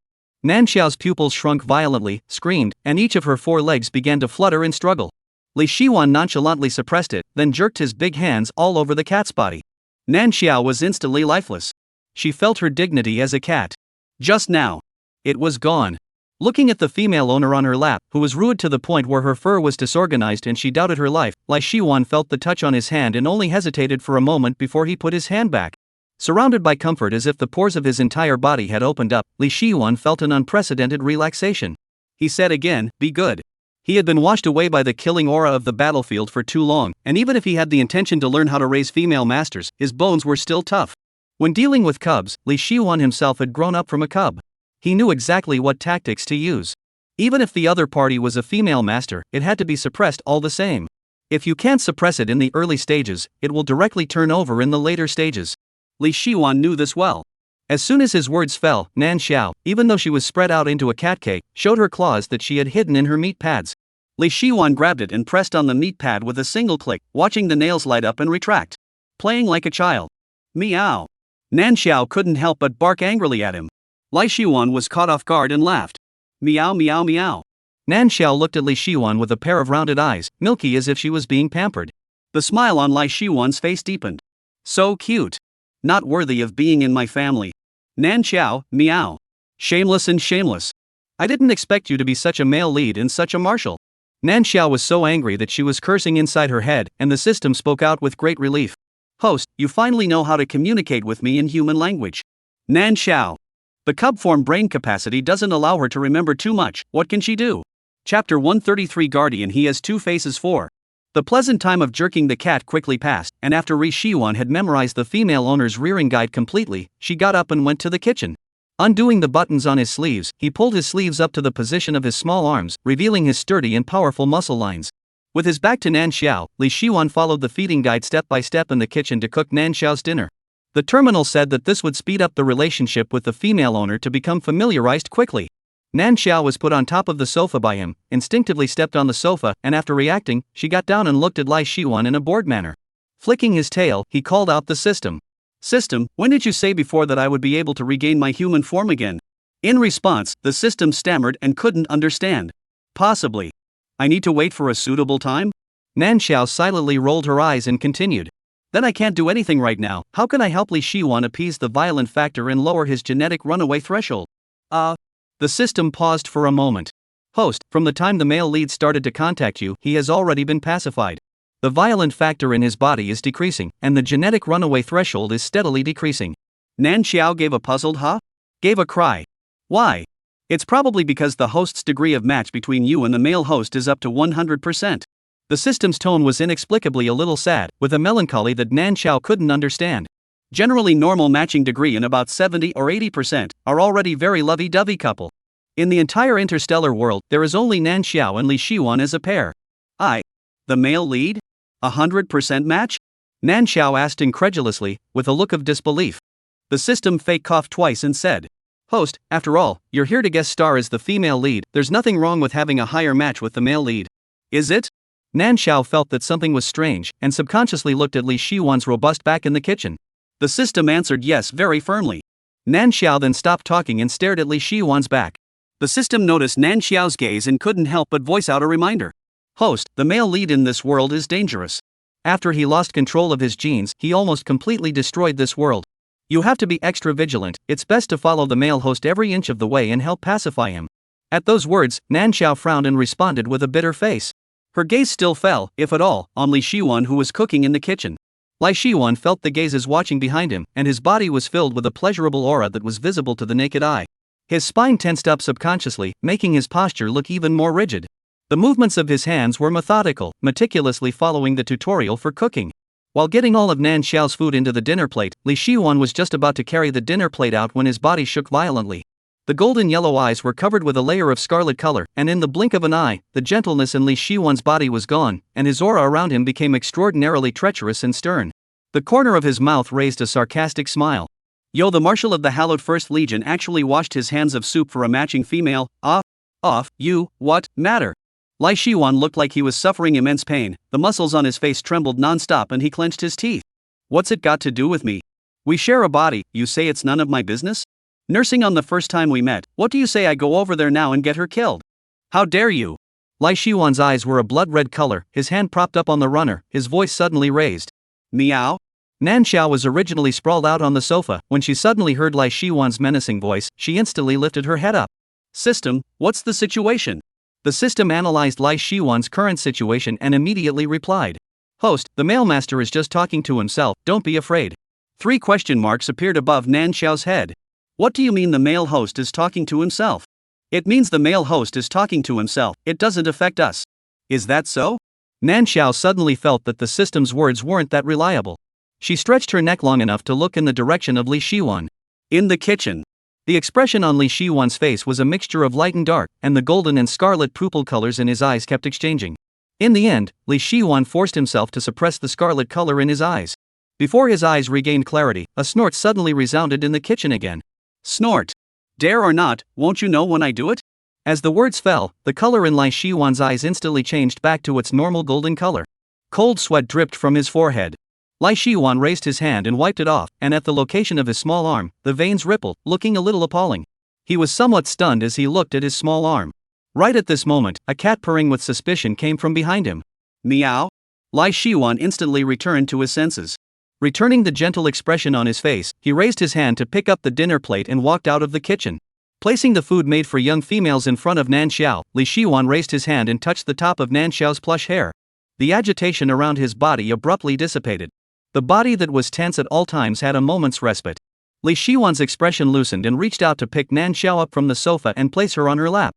[SPEAKER 1] Nanxiao's pupils shrunk violently, screamed, and each of her 4 legs began to flutter and struggle. Li Shiwan nonchalantly suppressed it, then jerked his big hands all over the cat's body. Nanxiao was instantly lifeless. She felt her dignity as a cat. Just now. It was gone. Looking at the female owner on her lap, who was rude to the point where her fur was disorganized and she doubted her life, Li Shiwan felt the touch on his hand and only hesitated for a moment before he put his hand back. Surrounded by comfort as if the pores of his entire body had opened up, Li Shiwan felt an unprecedented relaxation. He said again, "Be good." He had been washed away by the killing aura of the battlefield for too long, and even if he had the intention to learn how to raise female masters, his bones were still tough. When dealing with cubs, Li Shiwan himself had grown up from a cub. He knew exactly what tactics to use. Even if the other party was a female master, it had to be suppressed all the same. If you can't suppress it in the early stages, it will directly turn over in the later stages. Li Shiwan knew this well. As soon as his words fell, Nanxiao, even though she was spread out into a cat cake, showed her claws that she had hidden in her meat pads. Li Shiwan grabbed it and pressed on the meat pad with a single click, watching the nails light up and retract. Playing like a child. Meow. Nanxiao couldn't help but bark angrily at him. Li Shiwan was caught off guard and laughed. Meow meow meow. Nanxiao looked at Li Shiwan with a pair of rounded eyes, milky as if she was being pampered. The smile on Li Shiwan's face deepened. So cute. Not worthy of being in my family. Nanxiao, meow. Shameless and shameless. I didn't expect you to be such a male lead and such a marshal. Nanxiao was so angry that she was cursing inside her head, and the system spoke out with great relief. Host, you finally know how to communicate with me in human language. Nanxiao. The cub form brain capacity doesn't allow her to remember too much. What can she do? Chapter 133 Guardian. He has 2 faces. 4. The pleasant time of jerking the cat quickly passed, and after Ri Shiwan had memorized the female owner's rearing guide completely, she got up and went to the kitchen. Undoing the buttons on his sleeves, he pulled his sleeves up to the position of his small arms, revealing his sturdy and powerful muscle lines. With his back to Nanxiao, Li Shiwan followed the feeding guide step by step in the kitchen to cook Nanxiao's dinner. The terminal said that this would speed up the relationship with the female owner to become familiarized quickly. Nanxiao was put on top of the sofa by him, instinctively stepped on the sofa, and after reacting, she got down and looked at Li Shiwan in a bored manner. Flicking his tail, he called out the system. System, when did you say before that I would be able to regain my human form again? In response, the system stammered and couldn't understand. Possibly. I need to wait for a suitable time? Nanxiao silently rolled her eyes and continued. Then I can't do anything right now. How can I help Li Shiwan appease the violent factor and lower his genetic runaway threshold? The system paused for a moment. Host, from the time the male lead started to contact you, he has already been pacified. The violent factor in his body is decreasing, and the genetic runaway threshold is steadily decreasing. Nanxiao gave a puzzled huh? Gave a cry. Why? It's probably because the host's degree of match between you and the male host is up to 100%. The system's tone was inexplicably a little sad, with a melancholy that Nanxiao couldn't understand. Generally normal matching degree in about 70 or 80% are already very lovey-dovey couple. In the entire interstellar world, there is only Nanxiao and Li Shiwan as a pair. The male lead? 100% match? Nanxiao asked incredulously, with a look of disbelief. The system fake coughed twice and said, Host, after all, you're here to guest star as the female lead. There's nothing wrong with having a higher match with the male lead. Is it? Nanxiao felt that something was strange, and subconsciously looked at Li Shiwan's robust back in the kitchen. The system answered yes very firmly. Nanxiao then stopped talking and stared at Li Shiwan's back. The system noticed Nanxiao's gaze and couldn't help but voice out a reminder. Host, the male lead in this world is dangerous. After he lost control of his genes, he almost completely destroyed this world. You have to be extra vigilant. It's best to follow the male host every inch of the way and help pacify him. At those words, Nanxiao frowned and responded with a bitter face. Her gaze still fell, if at all, on Li Shiwan, who was cooking in the kitchen. Lai Shiwan felt the gazes watching behind him, and his body was filled with a pleasurable aura that was visible to the naked eye. His spine tensed up subconsciously, making his posture look even more rigid. The movements of his hands were methodical, meticulously following the tutorial for cooking. While getting all of Nan Xiao's food into the dinner plate, Li Shiwan was just about to carry the dinner plate out when his body shook violently. The golden yellow eyes were covered with a layer of scarlet color, and in the blink of an eye, the gentleness in Li Shiwan's body was gone, and his aura around him became extraordinarily treacherous and stern. The corner of his mouth raised a sarcastic smile. Yo, the Marshal of the Hallowed First Legion actually washed his hands of soup for a matching female. You, what matter? Lai Shiwan looked like he was suffering immense pain, the muscles on his face trembled non-stop and he clenched his teeth. What's it got to do with me? We share a body, you say it's none of my business? Nursing on the first time we met, what do you say I go over there now and get her killed? How dare you? Lai Shiwan's eyes were a blood-red color, his hand propped up on the runner, his voice suddenly raised. Meow? Nan Xiao was originally sprawled out on the sofa. When she suddenly heard Lai Shiwan's menacing voice, she instantly lifted her head up. System, what's the situation? The system analyzed Lai Shiwan's current situation and immediately replied. Host, the mailmaster is just talking to himself, don't be afraid. 3 question marks appeared above Nan Xiao's head. What do you mean the male host is talking to himself? It means the male host is talking to himself, it doesn't affect us. Is that so? Nan Xiao suddenly felt that the system's words weren't that reliable. She stretched her neck long enough to look in the direction of Li Shiwan. In the kitchen. The expression on Li Shiwan's face was a mixture of light and dark, and the golden and scarlet pupil colors in his eyes kept exchanging. In the end, Li Shiwan forced himself to suppress the scarlet color in his eyes. Before his eyes regained clarity, a snort suddenly resounded in the kitchen again. Snort. Dare or not, won't you know when I do it? As the words fell, the color in Lai Shiwan's eyes instantly changed back to its normal golden color. Cold sweat dripped from his forehead. Lai Shiwan raised his hand and wiped it off, and at the location of his small arm, the veins rippled, looking a little appalling. He was somewhat stunned as he looked at his small arm. Right at this moment, a cat purring with suspicion came from behind him. Meow? Lai Shiwan instantly returned to his senses. Returning the gentle expression on his face, he raised his hand to pick up the dinner plate and walked out of the kitchen. Placing the food made for young females in front of Nan Xiao, Li Shiwan raised his hand and touched the top of Nan Xiao's plush hair. The agitation around his body abruptly dissipated. The body that was tense at all times had a moment's respite. Li Shiwan's expression loosened and reached out to pick Nan Xiao up from the sofa and place her on her lap.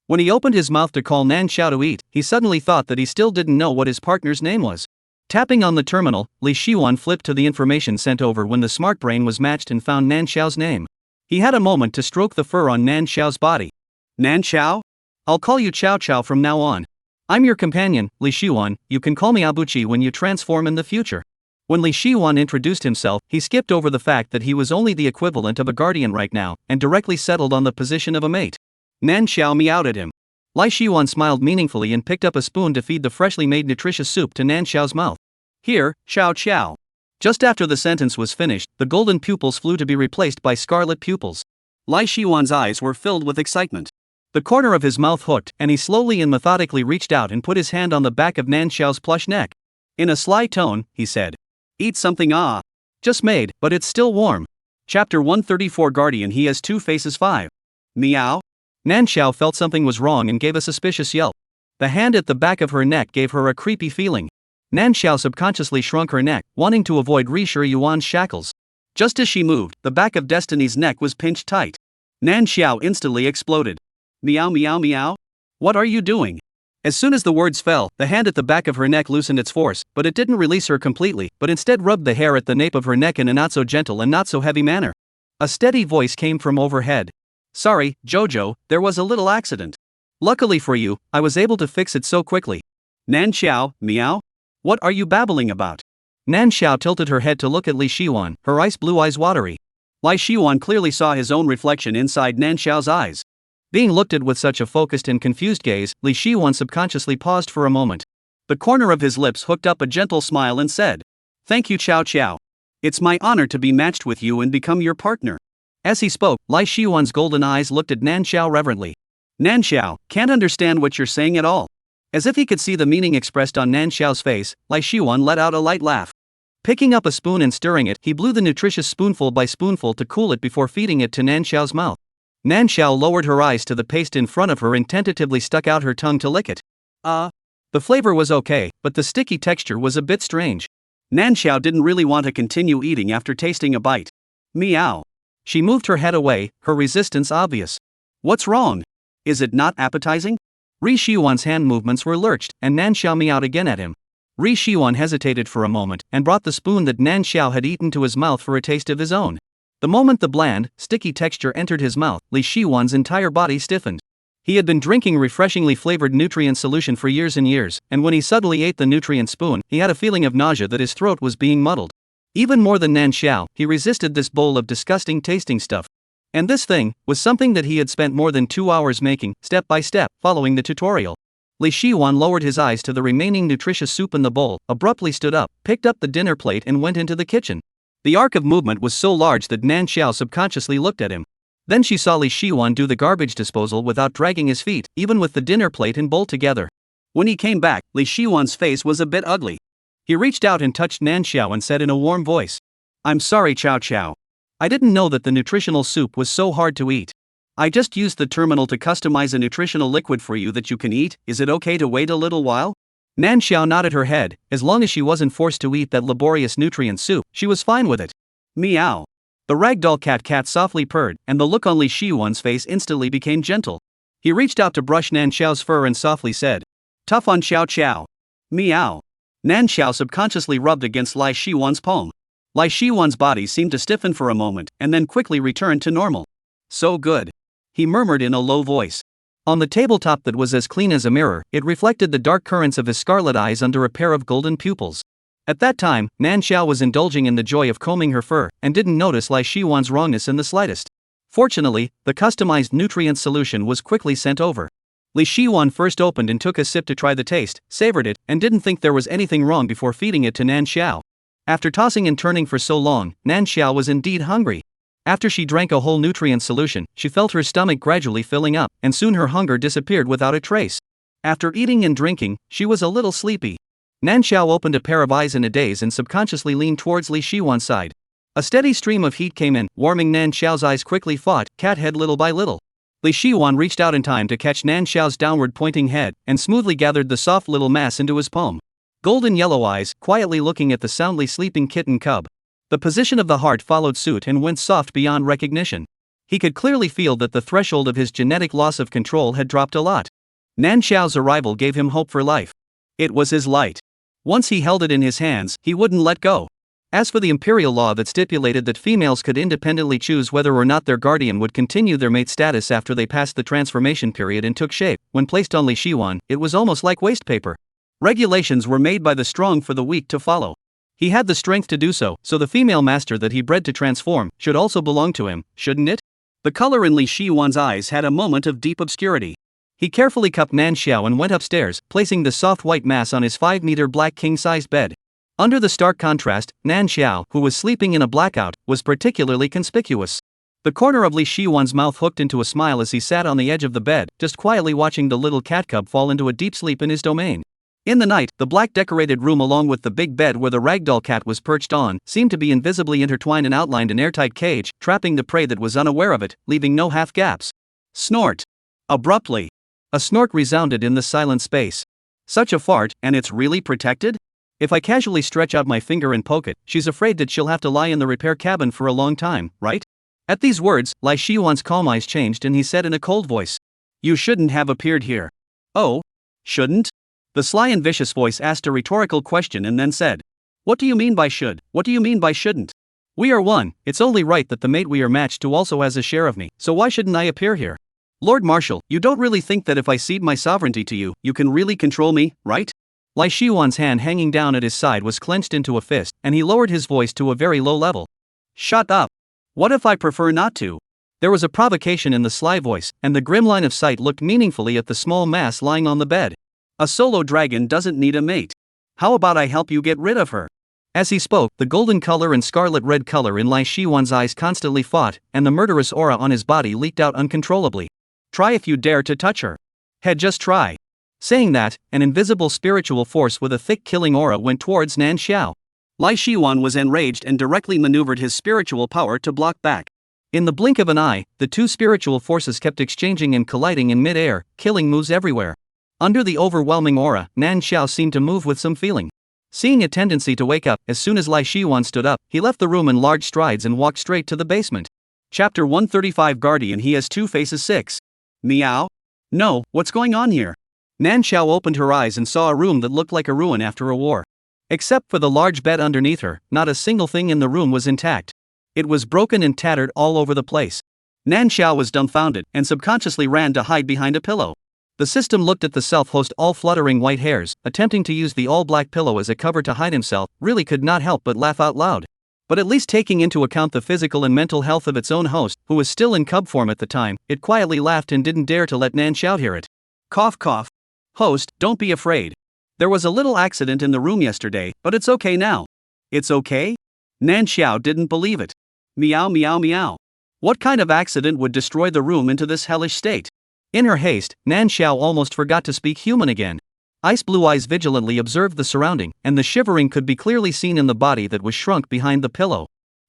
[SPEAKER 1] When he opened his mouth to call Nan Xiao to eat, he suddenly thought that he still didn't know what his partner's name was. Tapping on the terminal, Li Shiwan flipped to the information sent over when the smart brain was matched and found Nan Xiao's name. He had a moment to stroke the fur on Nan Xiao's body. Nan Xiao? I'll call you Chow Chow from now on. I'm your companion, Li Shiwan, you can call me Abuchi when you transform in the future. When Li Shiwan introduced himself, he skipped over the fact that he was only the equivalent of a guardian right now, and directly settled on the position of a mate. Nan Xiao meowed at him. Li Shiwan smiled meaningfully and picked up a spoon to feed the freshly made nutritious soup to Nan Xiao's mouth. Here, Chow Chow. Just after the sentence was finished, the golden pupils flew to be replaced by scarlet pupils. Li Shiwan's eyes were filled with excitement. The corner of his mouth hooked, and he slowly and methodically reached out and put his hand on the back of Nan Xiao's plush neck. In a sly tone, he said. Eat something just made, but it's still warm. Chapter 134 Guardian He Has 2 Faces 5. Meow? Nan Xiao felt something was wrong and gave a suspicious yelp. The hand at the back of her neck gave her a creepy feeling. Nan Xiao subconsciously shrunk her neck, wanting to avoid Ri Shi Yuan's shackles. Just as she moved, the back of Destiny's neck was pinched tight. Nan Xiao instantly exploded. Meow meow meow? What are you doing? As soon as the words fell, the hand at the back of her neck loosened its force, but it didn't release her completely, but instead rubbed the hair at the nape of her neck in a not so gentle and not so heavy manner. A steady voice came from overhead. Sorry, Jojo, there was a little accident. Luckily for you, I was able to fix it so quickly. Nan Xiao, meow? What are you babbling about? Nan Xiao tilted her head to look at Li Shiwan, her ice blue eyes watery. Li Shiwan clearly saw his own reflection inside Nan Xiao's eyes. Being looked at with such a focused and confused gaze, Li Shiwan subconsciously paused for a moment. The corner of his lips hooked up a gentle smile and said, Thank you Chow Chow. It's my honor to be matched with you and become your partner. As he spoke, Li Shiwan's golden eyes looked at Nan Xiao reverently. Nan Xiao, can't understand what you're saying at all. As if he could see the meaning expressed on Nan Xiao's face, Li Shiwan let out a light laugh. Picking up a spoon and stirring it, he blew the nutritious spoonful by spoonful to cool it before feeding it to Nan Xiao's mouth. Nan Xiao lowered her eyes to the paste in front of her and tentatively stuck out her tongue to lick it. The flavor was okay, but the sticky texture was a bit strange. Nan Xiao didn't really want to continue eating after tasting a bite. Meow. She moved her head away, her resistance obvious. What's wrong? Is it not appetizing? Ri Shiwan's hand movements were lurched, and Nan Xiao meowed again at him. Ri Shiwan hesitated for a moment and brought the spoon that Nan Xiao had eaten to his mouth for a taste of his own. The moment the bland, sticky texture entered his mouth, Li Shiwan's entire body stiffened. He had been drinking refreshingly flavored nutrient solution for years and years, and when he suddenly ate the nutrient spoon, he had a feeling of nausea that his throat was being muddled. Even more than Nan Xiao, he resisted this bowl of disgusting tasting stuff. And this thing was something that he had spent more than 2 hours making, step by step, following the tutorial. Li Shiwan lowered his eyes to the remaining nutritious soup in the bowl, abruptly stood up, picked up the dinner plate and went into the kitchen. The arc of movement was so large that Nan Xiao subconsciously looked at him. Then she saw Li Shiwan do the garbage disposal without dragging his feet, even with the dinner plate and bowl together. When he came back, Li Shiwan's face was a bit ugly. He reached out and touched Nan Xiao and said in a warm voice, "I'm sorry, Chow Chow. I didn't know that the nutritional soup was so hard to eat. I just used the terminal to customize a nutritional liquid for you that you can eat. Is it okay to wait a little while?" Nan Xiao nodded her head. As long as she wasn't forced to eat that laborious nutrient soup, she was fine with it. Meow. The ragdoll cat softly purred, and the look on Li Shiwan's face instantly became gentle. He reached out to brush Nan Xiao's fur and softly said, "Tough on Xiao Xiao." Meow. Nan Xiao subconsciously rubbed against Li Shiwan's palm. Li Shiwan's body seemed to stiffen for a moment, and then quickly returned to normal. "So good," he murmured in a low voice. On the tabletop that was as clean as a mirror, it reflected the dark currents of his scarlet eyes under a pair of golden pupils. At that time, Nan Xiao was indulging in the joy of combing her fur, and didn't notice Li Shiwan's wrongness in the slightest. Fortunately, the customized nutrient solution was quickly sent over. Li Shiwan first opened and took a sip to try the taste, savored it, and didn't think there was anything wrong before feeding it to Nan Xiao. After tossing and turning for so long, Nan Xiao was indeed hungry. After she drank a whole nutrient solution, she felt her stomach gradually filling up, and soon her hunger disappeared without a trace. After eating and drinking, she was a little sleepy. Nan Xiao opened a pair of eyes in a daze and subconsciously leaned towards Li Shiwan's side. A steady stream of heat came in, warming Nan Xiao's eyes quickly fought, cat head little by little. Li Shiwan reached out in time to catch Nan Xiao's downward pointing head, and smoothly gathered the soft little mass into his palm. Golden yellow eyes, quietly looking at the soundly sleeping kitten cub. The position of the heart followed suit and went soft beyond recognition. He could clearly feel that the threshold of his genetic loss of control had dropped a lot. Nan Xiao's arrival gave him hope for life. It was his light. Once he held it in his hands, he wouldn't let go. As for the imperial law that stipulated that females could independently choose whether or not their guardian would continue their mate status after they passed the transformation period and took shape, when placed on Li Shiwan, it was almost like waste paper. Regulations were made by the strong for the weak to follow. He had the strength to do so the female master that he bred to transform should also belong to him, shouldn't it? The color in Li Shiwan's eyes had a moment of deep obscurity. He carefully cupped Nan Xiao and went upstairs, placing the soft white mass on his 5-meter black king-sized bed. Under the stark contrast, Nan Xiao, who was sleeping in a blackout, was particularly conspicuous. The corner of Li Shiwan's mouth hooked into a smile as he sat on the edge of the bed, just quietly watching the little cat cub fall into a deep sleep in his domain. In the night, the black-decorated room along with the big bed where the ragdoll cat was perched on seemed to be invisibly intertwined and outlined an airtight cage, trapping the prey that was unaware of it, leaving no half-gaps. Snort. Abruptly, a snort resounded in the silent space. Such a fart, and it's really protected? If I casually stretch out my finger and poke it, she's afraid that she'll have to lie in the repair cabin for a long time, right? At these words, Li Shiwan's calm eyes changed and he said in a cold voice, "You shouldn't have appeared here." "Oh? Shouldn't?" The sly and vicious voice asked a rhetorical question and then said, "What do you mean by should? What do you mean by shouldn't? We are one, it's only right that the mate we are matched to also has a share of me, so why shouldn't I appear here? Lord Marshal, you don't really think that if I cede my sovereignty to you, you can really control me, right?" Li Shiwan's hand hanging down at his side was clenched into a fist, and he lowered his voice to a very low level. "Shut up. What if I prefer not to?" There was a provocation in the sly voice, and the grim line of sight looked meaningfully at the small mass lying on the bed. "A solo dragon doesn't need a mate. How about I help you get rid of her?" As he spoke, the golden color and scarlet red color in Li Shiwan's eyes constantly fought, and the murderous aura on his body leaked out uncontrollably. "Try if you dare to touch her. Head, just try." Saying that, an invisible spiritual force with a thick killing aura went towards Nan Xiao. Li Shiwan was enraged and directly maneuvered his spiritual power to block back. In the blink of an eye, the two spiritual forces kept exchanging and colliding in mid-air, killing moves everywhere. Under the overwhelming aura, Nan Xiao seemed to move with some feeling. Seeing a tendency to wake up, as soon as Lai Shiwan stood up, he left the room in large strides and walked straight to the basement. Chapter 135 Guardian He Has Two Faces 6. Meow? No, what's going on here? Nan Xiao opened her eyes and saw a room that looked like a ruin after a war. Except for the large bed underneath her, not a single thing in the room was intact. It was broken and tattered all over the place. Nan Xiao was dumbfounded and subconsciously ran to hide behind a pillow. The system looked at the self-host, all fluttering white hairs, attempting to use the all-black pillow as a cover to hide himself, really could not help but laugh out loud. But at least taking into account the physical and mental health of its own host, who was still in cub form at the time, it quietly laughed and didn't dare to let Nan Xiao hear it. Cough cough. Host, don't be afraid. There was a little accident in the room yesterday, but it's okay now. It's okay? Nan Xiao didn't believe it. Meow meow meow. What kind of accident would destroy the room into this hellish state? In her haste, Nan Xiao almost forgot to speak human again. Ice blue eyes vigilantly observed the surrounding, and the shivering could be clearly seen in the body that was shrunk behind the pillow.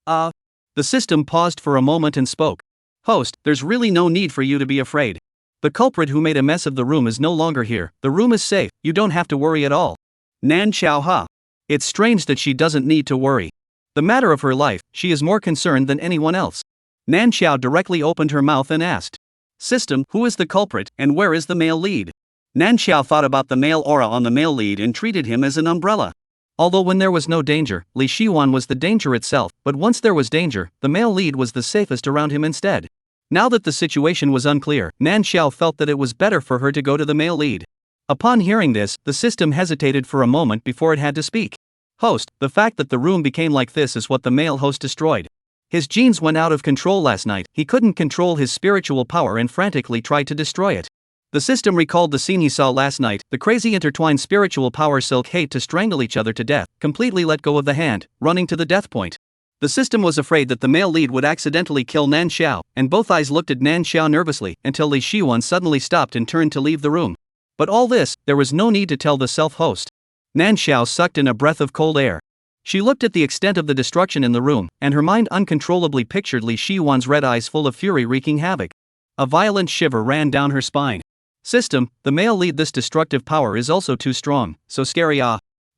[SPEAKER 1] The system paused for a moment and spoke. Host, there's really no need for you to be afraid. The culprit who made a mess of the room is no longer here, the room is safe, you don't have to worry at all. Nan Xiao ha. It's strange that she doesn't need to worry. The matter of her life, she is more concerned than anyone else. Nan Xiao directly opened her mouth and asked. System, who is the culprit, and where is the male lead? Nan Xiao thought about the male aura on the male lead and treated him as an umbrella. Although when there was no danger, Li Shiwan was the danger itself, but once there was danger, the male lead was the safest around him instead. Now that the situation was unclear, Nan Xiao felt that it was better for her to go to the male lead. Upon hearing this, the system hesitated for a moment before it had to speak. Host, the fact that the room became like this is what the male host destroyed. His genes went out of control last night, he couldn't control his spiritual power and frantically tried to destroy it. The system recalled the scene he saw last night, the crazy intertwined spiritual power silk hate to strangle each other to death, completely let go of the hand, running to the death point. The system was afraid that the male lead would accidentally kill Nan Xiao, and both eyes looked at Nan Xiao nervously, until Li Shiwan suddenly stopped and turned to leave the room. But all this, there was no need to tell the self-host. Nan Xiao sucked in a breath of cold air. She looked at the extent of the destruction in the room, and her mind uncontrollably pictured Li Shiwan's red eyes full of fury wreaking havoc. A violent shiver ran down her spine. System, the male lead, this destructive power is also too strong, so scary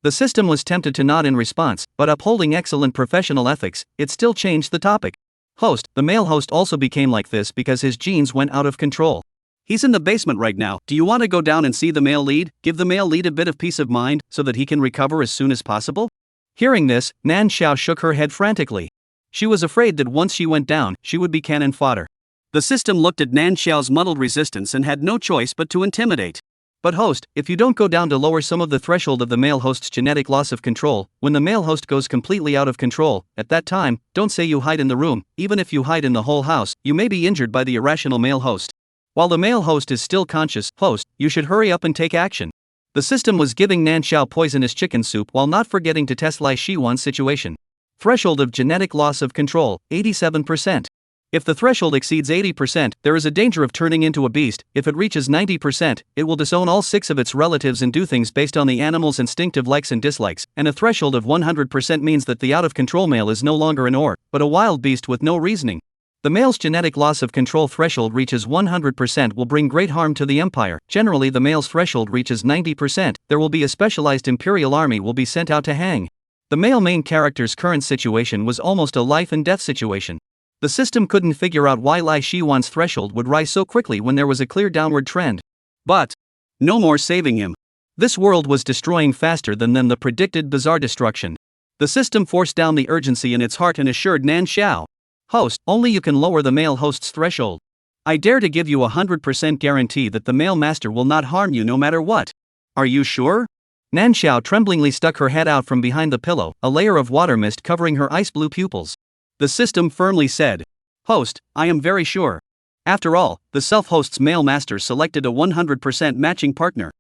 [SPEAKER 1] The system was tempted to nod in response, but upholding excellent professional ethics, it still changed the topic. Host, the male host also became like this because his genes went out of control. He's in the basement right now, do you want to go down and see the male lead, give the male lead a bit of peace of mind, so that he can recover as soon as possible? Hearing this, Nan Xiao shook her head frantically. She was afraid that once she went down, she would be cannon fodder. The system looked at Nan Xiao's muddled resistance and had no choice but to intimidate. But host, if you don't go down to lower some of the threshold of the male host's genetic loss of control, when the male host goes completely out of control, at that time, don't say you hide in the room, even if you hide in the whole house, you may be injured by the irrational male host. While the male host is still conscious, host, you should hurry up and take action. The system was giving Nan Xiao poisonous chicken soup while not forgetting to test Lai Shiwan's situation. Threshold of genetic loss of control, 87%. If the threshold exceeds 80%, there is a danger of turning into a beast. If it reaches 90%, it will disown all 6 of its relatives and do things based on the animal's instinctive likes and dislikes, and a threshold of 100% means that the out-of-control male is no longer an orc, but a wild beast with no reasoning. The male's genetic loss of control threshold reaches 100% will bring great harm to the empire. Generally the male's threshold reaches 90%, there will be a specialized imperial army will be sent out to hang. The male main character's current situation was almost a life and death situation. The system couldn't figure out why Lai Shiwan's threshold would rise so quickly when there was a clear downward trend. But no more saving him. This world was destroying faster than the predicted bizarre destruction. The system forced down the urgency in its heart and assured Nan Xiao. Host, only you can lower the male host's threshold. I dare to give you 100% guarantee that the male master will not harm you no matter what. Are you sure? Nan Xiao tremblingly stuck her head out from behind the pillow, a layer of water mist covering her ice blue pupils. The system firmly said. Host, I am very sure. After all, the self-host's male master selected a 100% matching partner.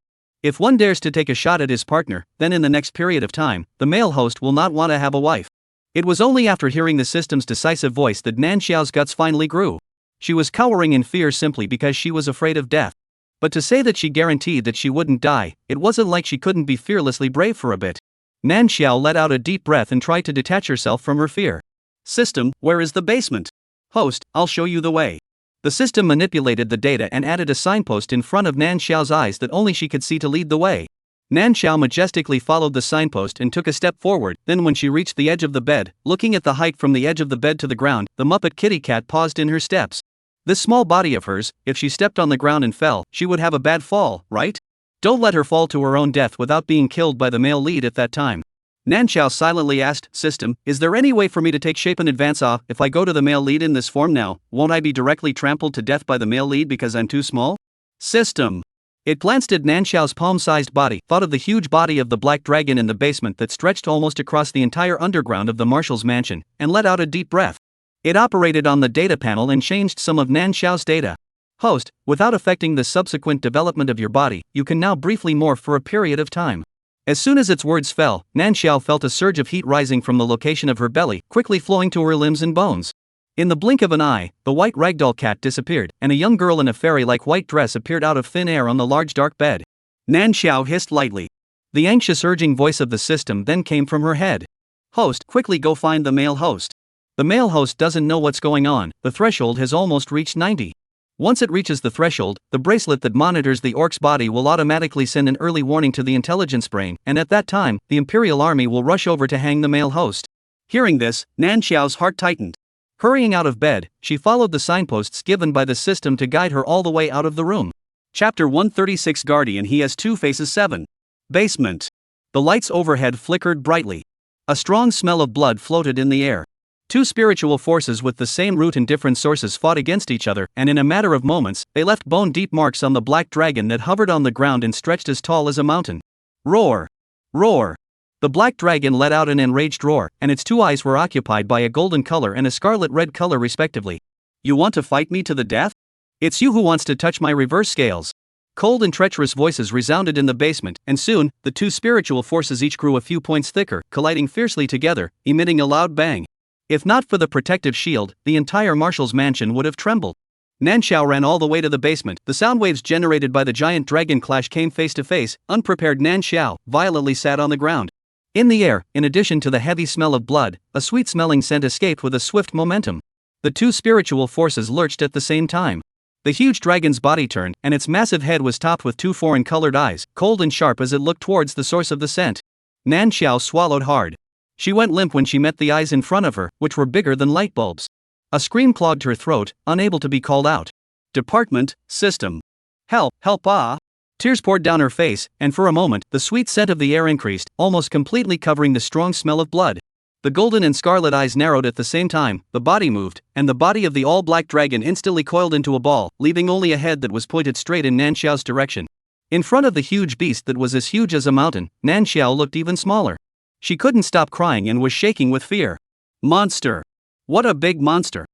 [SPEAKER 1] If one dares to take a shot at his partner, then in the next period of time, the male host will not want to have a wife. It was only after hearing the system's decisive voice that Nan Xiao's guts finally grew. She was cowering in fear simply because she was afraid of death. But to say that she guaranteed that she wouldn't die, it wasn't like she couldn't be fearlessly brave for a bit. Nan Xiao let out a deep breath and tried to detach herself from her fear. System, where is the basement? Host, I'll show you the way. The system manipulated the data and added a signpost in front of Nan Xiao's eyes that only she could see to lead the way. Nan Xiao majestically followed the signpost and took a step forward. Then when she reached the edge of the bed, looking at the height from the edge of the bed to the ground, the Muppet kitty cat paused in her steps. This small body of hers, if she stepped on the ground and fell, she would have a bad fall, right? Don't let her fall to her own death without being killed by the male lead at that time. Nan Xiao silently asked, "System, is there any way for me to take shape in advance? If I go to the male lead in this form now, won't I be directly trampled to death by the male lead because I'm too small?" System. It glanced at Nan Xiao's palm-sized body, thought of the huge body of the black dragon in the basement that stretched almost across the entire underground of the marshal's mansion, and let out a deep breath. It operated on the data panel and changed some of Nan Xiao's data. Host, without affecting the subsequent development of your body, you can now briefly morph for a period of time. As soon as its words fell, Nan Xiao felt a surge of heat rising from the location of her belly, quickly flowing to her limbs and bones. In the blink of an eye, the white ragdoll cat disappeared, and a young girl in a fairy-like white dress appeared out of thin air on the large dark bed. Nan Xiao hissed lightly. The anxious urging voice of the system then came from her head. "Host, quickly go find the male host." The male host doesn't know what's going on, the threshold has almost reached 90. Once it reaches the threshold, the bracelet that monitors the orc's body will automatically send an early warning to the intelligence brain, and at that time, the Imperial Army will rush over to hang the male host. Hearing this, Nan Xiao's heart tightened. Hurrying out of bed, she followed the signposts given by the system to guide her all the way out of the room. Chapter 136 Guardian He Has Two Faces 7. Basement. The lights overhead flickered brightly. A strong smell of blood floated in the air. Two spiritual forces with the same root and different sources fought against each other, and in a matter of moments, they left bone-deep marks on the black dragon that hovered on the ground and stretched as tall as a mountain. Roar! Roar! The black dragon let out an enraged roar, and its two eyes were occupied by a golden color and a scarlet-red color respectively. "You want to fight me to the death? It's you who wants to touch my reverse scales." Cold and treacherous voices resounded in the basement, and soon, the two spiritual forces each grew a few points thicker, colliding fiercely together, emitting a loud bang. If not for the protective shield, the entire marshal's mansion would have trembled. Nan Xiao ran all the way to the basement. The sound waves generated by the giant dragon clash came face to face. Unprepared Nan Xiao violently sat on the ground. In the air, in addition to the heavy smell of blood, a sweet-smelling scent escaped with a swift momentum. The two spiritual forces lurched at the same time. The huge dragon's body turned, and its massive head was topped with two foreign-colored eyes, cold and sharp as it looked towards the source of the scent. Nan Xiao swallowed hard. She went limp when she met the eyes in front of her, which were bigger than light bulbs. A scream clogged her throat, unable to be called out. Department, system. Help, help, ah! Tears poured down her face, and for a moment, the sweet scent of the air increased, almost completely covering the strong smell of blood. The golden and scarlet eyes narrowed at the same time, the body moved, and the body of the all-black dragon instantly coiled into a ball, leaving only a head that was pointed straight in Nan Xiao's direction. In front of the huge beast that was as huge as a mountain, Nan Xiao looked even smaller. She couldn't stop crying and was shaking with fear. Monster! What a big monster!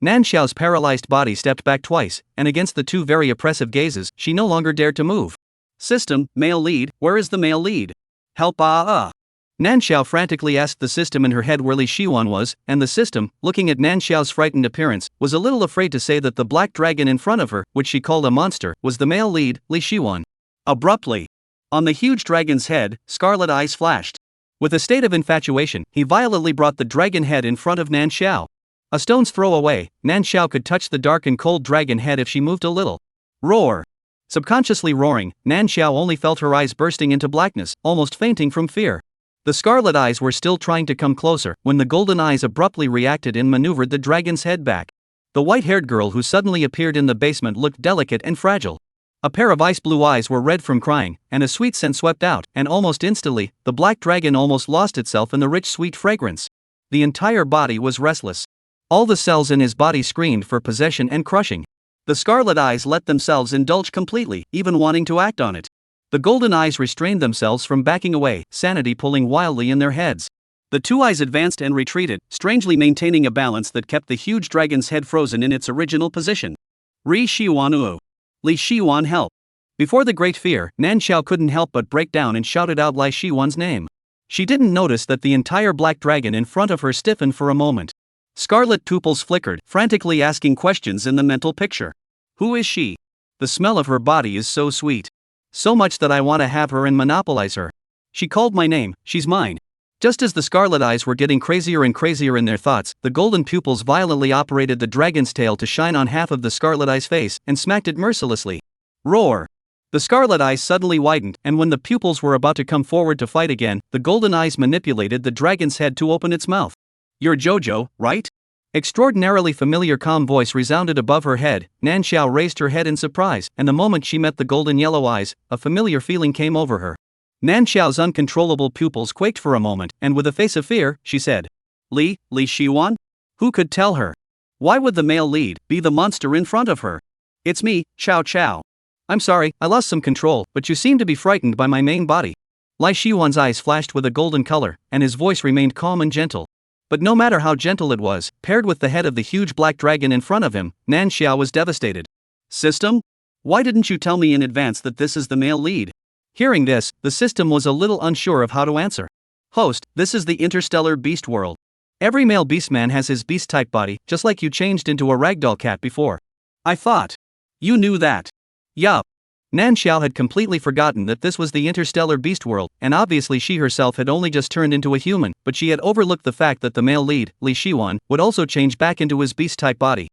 [SPEAKER 1] Nan Xiao's paralyzed body stepped back twice, and against the two very oppressive gazes, she no longer dared to move. System, male lead, where is the male lead? Help, ah, ah! Nan Xiao frantically asked the system in her head where Li Shiwan was, and the system, looking at Nan Xiao's frightened appearance, was a little afraid to say that the black dragon in front of her, which she called a monster, was the male lead, Li Shiwan. Abruptly, on the huge dragon's head, scarlet eyes flashed. With a state of infatuation, he violently brought the dragon head in front of Nan Xiao. A stone's throw away, Nan Xiao could touch the dark and cold dragon head if she moved a little. Roar! Subconsciously roaring, Nan Xiao only felt her eyes bursting into blackness, almost fainting from fear. The scarlet eyes were still trying to come closer, when the golden eyes abruptly reacted and maneuvered the dragon's head back. The white-haired girl who suddenly appeared in the basement looked delicate and fragile. A pair of ice-blue eyes were red from crying, and a sweet scent swept out, and almost instantly, the black dragon almost lost itself in the rich sweet fragrance. The entire body was restless. All the cells in his body screamed for possession and crushing. The scarlet eyes let themselves indulge completely, even wanting to act on it. The golden eyes restrained themselves from backing away, sanity pulling wildly in their heads. The two eyes advanced and retreated, strangely maintaining a balance that kept the huge dragon's head frozen in its original position. Li Shiwan, Li Shiwan, help! Before the great fear, Nan Xiao couldn't help but break down and shouted out Li Shiwan's name. She didn't notice that the entire black dragon in front of her stiffened for a moment. Scarlet pupils flickered, frantically asking questions in the mental picture. Who is she? The smell of her body is so sweet. So much that I want to have her and monopolize her. She called my name, she's mine. Just as the scarlet eyes were getting crazier and crazier in their thoughts, the golden pupils violently operated the dragon's tail to shine on half of the scarlet eye's face, and smacked it mercilessly. Roar! The scarlet eyes suddenly widened, and when the pupils were about to come forward to fight again, the golden eyes manipulated the dragon's head to open its mouth. "You're Jojo, right?" Extraordinarily familiar calm voice resounded above her head. Nan Xiao raised her head in surprise, and the moment she met the golden yellow eyes, a familiar feeling came over her. Nan Xiao's uncontrollable pupils quaked for a moment, and with a face of fear, she said, Li Shiwan? Who could tell her? Why would the male lead be the monster in front of her? It's me, Chao Chao. I'm sorry, I lost some control, but you seem to be frightened by my main body. Li Shiwan's eyes flashed with a golden color, and his voice remained calm and gentle. But no matter how gentle it was, paired with the head of the huge black dragon in front of him, Nan Xiao was devastated. System? Why didn't you tell me in advance that this is the male lead? Hearing this, the system was a little unsure of how to answer. Host, this is the interstellar beast world. Every male beastman has his beast-type body, just like you changed into a ragdoll cat before. I thought. You knew that. Yup. Nan Xiao had completely forgotten that this was the interstellar beast world, and obviously she herself had only just turned into a human, but she had overlooked the fact that the male lead, Li Shiwan, would also change back into his beast-type body.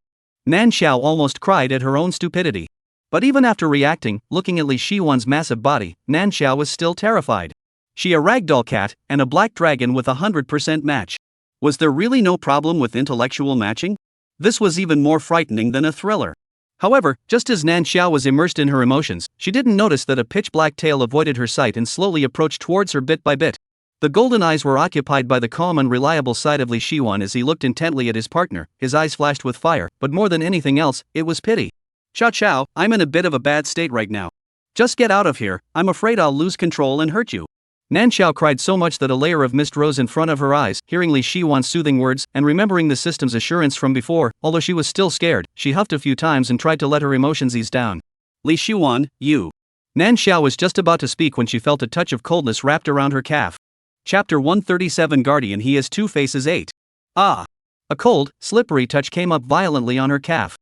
[SPEAKER 1] Nan Xiao almost cried at her own stupidity. But even after reacting, looking at Li Shiwan's massive body, Nan Xiao was still terrified. She a ragdoll cat, and a black dragon with 100% match. Was there really no problem with intellectual matching? This was even more frightening than a thriller. However, just as Nan Xiao was immersed in her emotions, she didn't notice that a pitch-black tail avoided her sight and slowly approached towards her bit by bit. The golden eyes were occupied by the calm and reliable side of Li Shiwan as he looked intently at his partner. His eyes flashed with fire, but more than anything else, it was pity. Chao Chao, I'm in a bit of a bad state right now. Just get out of here, I'm afraid I'll lose control and hurt you. Nan Xiao cried so much that a layer of mist rose in front of her eyes. Hearing Li Shiwan's soothing words, and remembering the system's assurance from before, although she was still scared, she huffed a few times and tried to let her emotions ease down. Li Shiwan, you. Nan Xiao was just about to speak when she felt a touch of coldness wrapped around her calf. Chapter 137 Guardian He Has Two Faces 8. Ah! A cold, slippery touch came up violently on her calf.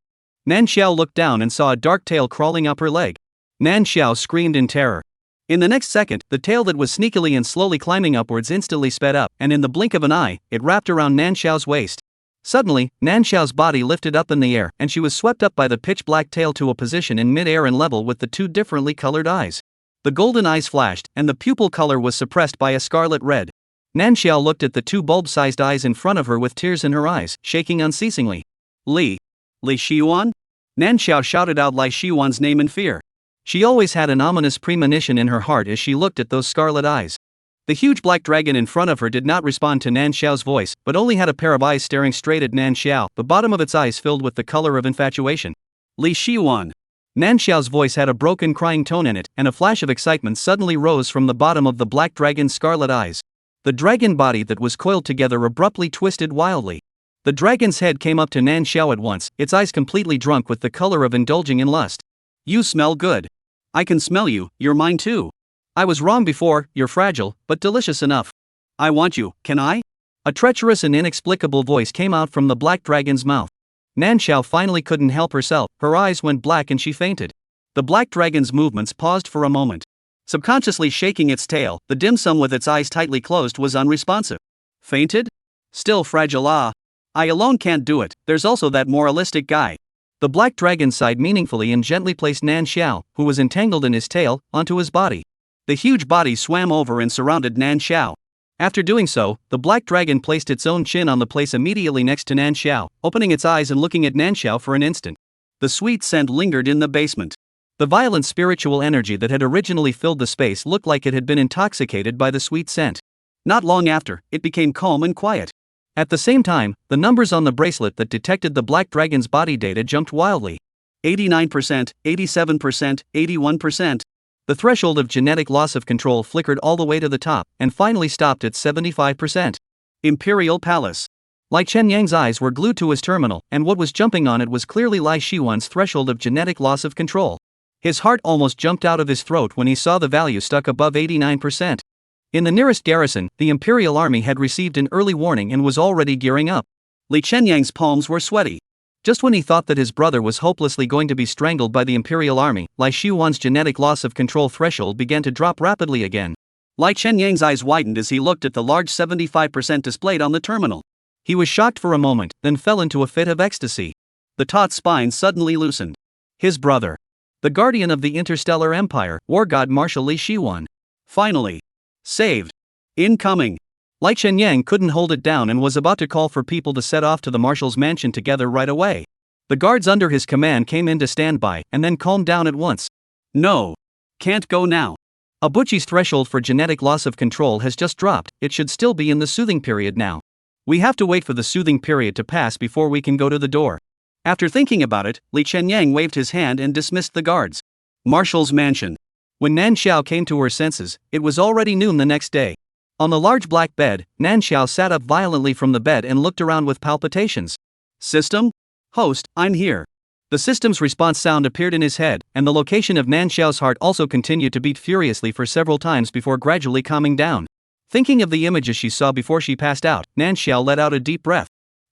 [SPEAKER 1] Nan Xiao looked down and saw a dark tail crawling up her leg. Nan Xiao screamed in terror. In the next second, the tail that was sneakily and slowly climbing upwards instantly sped up, and in the blink of an eye, it wrapped around Nan Xiao's waist. Suddenly, Nan Xiao's body lifted up in the air, and she was swept up by the pitch-black tail to a position in mid-air and level with the two differently colored eyes. The golden eyes flashed, and the pupil color was suppressed by a scarlet red. Nan Xiao looked at the two bulb-sized eyes in front of her with tears in her eyes, shaking unceasingly. Li Shiwan? Nan Xiao shouted out Li Shiwan's name in fear. She always had an ominous premonition in her heart as she looked at those scarlet eyes. The huge black dragon in front of her did not respond to Nan Xiao's voice, but only had a pair of eyes staring straight at Nan Xiao, the bottom of its eyes filled with the color of infatuation. Li Shiwan. Nan Xiao's voice had a broken crying tone in it, and a flash of excitement suddenly rose from the bottom of the black dragon's scarlet eyes. The dragon body that was coiled together abruptly twisted wildly. The dragon's head came up to Nan Xiao at once, its eyes completely drunk with the color of indulging in lust. You smell good. I can smell you, you're mine too. I was wrong before, you're fragile, but delicious enough. I want you, can I? A treacherous and inexplicable voice came out from the black dragon's mouth. Nan Xiao finally couldn't help herself, her eyes went black and she fainted. The black dragon's movements paused for a moment. Subconsciously shaking its tail, the dim sum with its eyes tightly closed was unresponsive. Fainted? Still fragile. I alone can't do it, there's also that moralistic guy. The black dragon sighed meaningfully and gently placed Nan Xiao, who was entangled in his tail, onto his body. The huge body swam over and surrounded Nan Xiao. After doing so, the black dragon placed its own chin on the place immediately next to Nan Xiao, opening its eyes and looking at Nan Xiao for an instant. The sweet scent lingered in the basement. The violent spiritual energy that had originally filled the space looked like it had been intoxicated by the sweet scent. Not long after, it became calm and quiet. At the same time, the numbers on the bracelet that detected the black dragon's body data jumped wildly. 89%, 87%, 81%. The threshold of genetic loss of control flickered all the way to the top, and finally stopped at 75%. Imperial Palace. Li Chenyang's eyes were glued to his terminal, and what was jumping on it was clearly Li Shiwan's threshold of genetic loss of control. His heart almost jumped out of his throat when he saw the value stuck above 89%. In the nearest garrison, the Imperial Army had received an early warning and was already gearing up. Li Chenyang's palms were sweaty. Just when he thought that his brother was hopelessly going to be strangled by the Imperial Army, Li Shiwan's genetic loss of control threshold began to drop rapidly again. Li Chenyang's eyes widened as he looked at the large 75% displayed on the terminal. He was shocked for a moment, then fell into a fit of ecstasy. The taut spine suddenly loosened. His brother. the guardian of the interstellar empire, war god Marshal Li Shiwan. Finally. Saved. Incoming. Lai Chenyang couldn't hold it down and was about to call for people to set off to the marshal's mansion together right away. The guards under his command came in to stand by and then calmed down at once. No. Can't go now. Abuchi's threshold for genetic loss of control has just dropped, it should still be in the soothing period now. We have to wait for the soothing period to pass before we can go to the door. After thinking about it, Li Chenyang waved his hand and dismissed the guards. Marshal's mansion. When Nan Xiao came to her senses, it was already noon the next day. On the large black bed, Nan Xiao sat up violently from the bed and looked around with palpitations. System? Host, I'm here. The system's response sound appeared in his head, and the location of Nan Xiao's heart also continued to beat furiously for several times before gradually calming down. Thinking of the images she saw before she passed out, Nan Xiao let out a deep breath.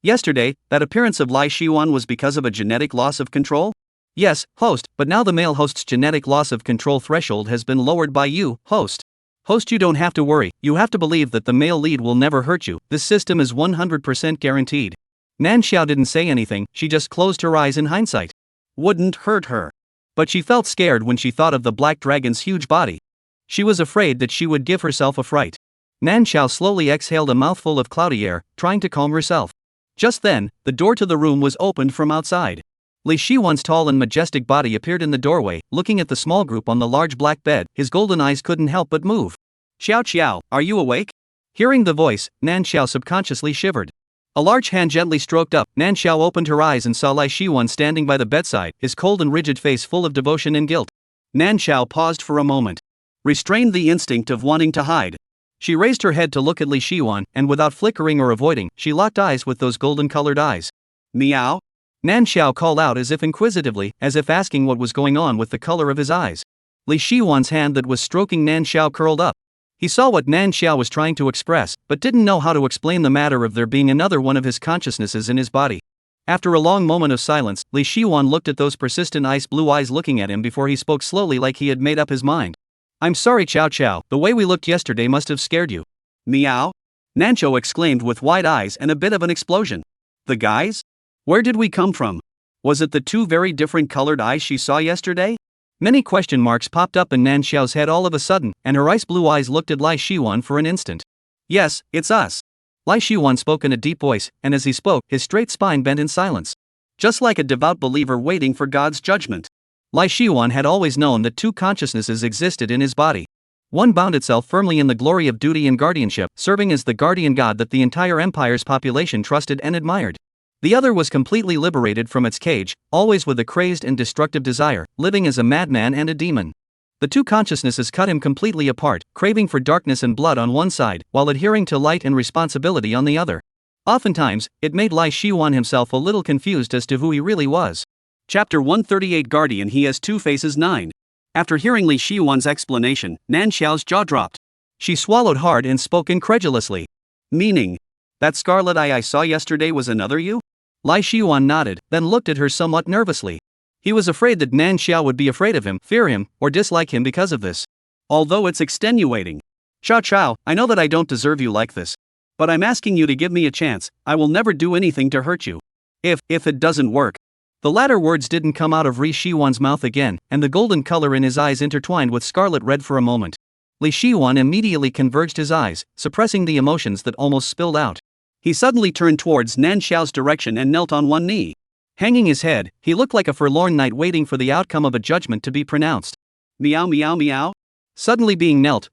[SPEAKER 1] Yesterday, that appearance of Lai Shiwan was because of a genetic loss of control? Yes, host, but now the male host's genetic loss of control threshold has been lowered by you, host. Host, you don't have to worry, you have to believe that the male lead will never hurt you, this system is 100% guaranteed. Nan Xiao didn't say anything, she just closed her eyes in hindsight. Wouldn't hurt her. But she felt scared when she thought of the black dragon's huge body. She was afraid that she would give herself a fright. Nan Xiao slowly exhaled a mouthful of cloudy air, trying to calm herself. Just then, the door to the room was opened from outside. Li Shiwan's tall and majestic body appeared in the doorway, looking at the small group on the large black bed, his golden eyes couldn't help but move. Xiao Xiao, are you awake? Hearing the voice, Nan Xiao subconsciously shivered. A large hand gently stroked up, Nan Xiao opened her eyes and saw Lai Shiwan standing by the bedside, his cold and rigid face full of devotion and guilt. Nan Xiao paused for a moment. Restrained the instinct of wanting to hide. She raised her head to look at Li Shiwan, and without flickering or avoiding, she locked eyes with those golden-colored eyes. Meow? Nan Xiao called out as if inquisitively, as if asking what was going on with the color of his eyes. Li Shiwan's hand that was stroking Nan Xiao curled up. He saw what Nan Xiao was trying to express, but didn't know how to explain the matter of there being another one of his consciousnesses in his body. After a long moment of silence, Li Shiwan looked at those persistent ice-blue eyes looking at him before he spoke slowly like he had made up his mind. I'm sorry Xiao Xiao, the way we looked yesterday must have scared you. Meow? Nancho exclaimed with wide eyes and a bit of an explosion. The guys? Where did we come from? Was it the two very different colored eyes she saw yesterday? Many question marks popped up in Nan Xiao's head all of a sudden, and her ice-blue eyes looked at Lai Shiwan for an instant. Yes, it's us. Lai Shiwan spoke in a deep voice, and as he spoke, his straight spine bent in silence. Just like a devout believer waiting for God's judgment. Lai Shiwan had always known that two consciousnesses existed in his body. One bound itself firmly in the glory of duty and guardianship, serving as the guardian god that the entire empire's population trusted and admired. The other was completely liberated from its cage, always with a crazed and destructive desire, living as a madman and a demon. The two consciousnesses cut him completely apart, craving for darkness and blood on one side, while adhering to light and responsibility on the other. Oftentimes, it made Lai Shiwan himself a little confused as to who he really was. Chapter 138 Guardian He Has Two Faces 9. After hearing Li Shiwan's explanation, Nan Xiao's jaw dropped. She swallowed hard and spoke incredulously. Meaning? That scarlet eye I saw yesterday was another you? Lai Shiwan nodded, then looked at her somewhat nervously. He was afraid that Nan Xiao would be afraid of him, fear him, or dislike him because of this. Although it's extenuating. Xiao Xiao, I know that I don't deserve you like this. But I'm asking you to give me a chance, I will never do anything to hurt you. If it doesn't work. The latter words didn't come out of Li Shiwan's mouth again, and the golden color in his eyes intertwined with scarlet red for a moment. Li Shiwan immediately converged his eyes, suppressing the emotions that almost spilled out. He suddenly turned towards Nan Xiao's direction and knelt on one knee. Hanging his head, he looked like a forlorn knight waiting for the outcome of a judgment to be pronounced. Meow meow meow. Suddenly being knelt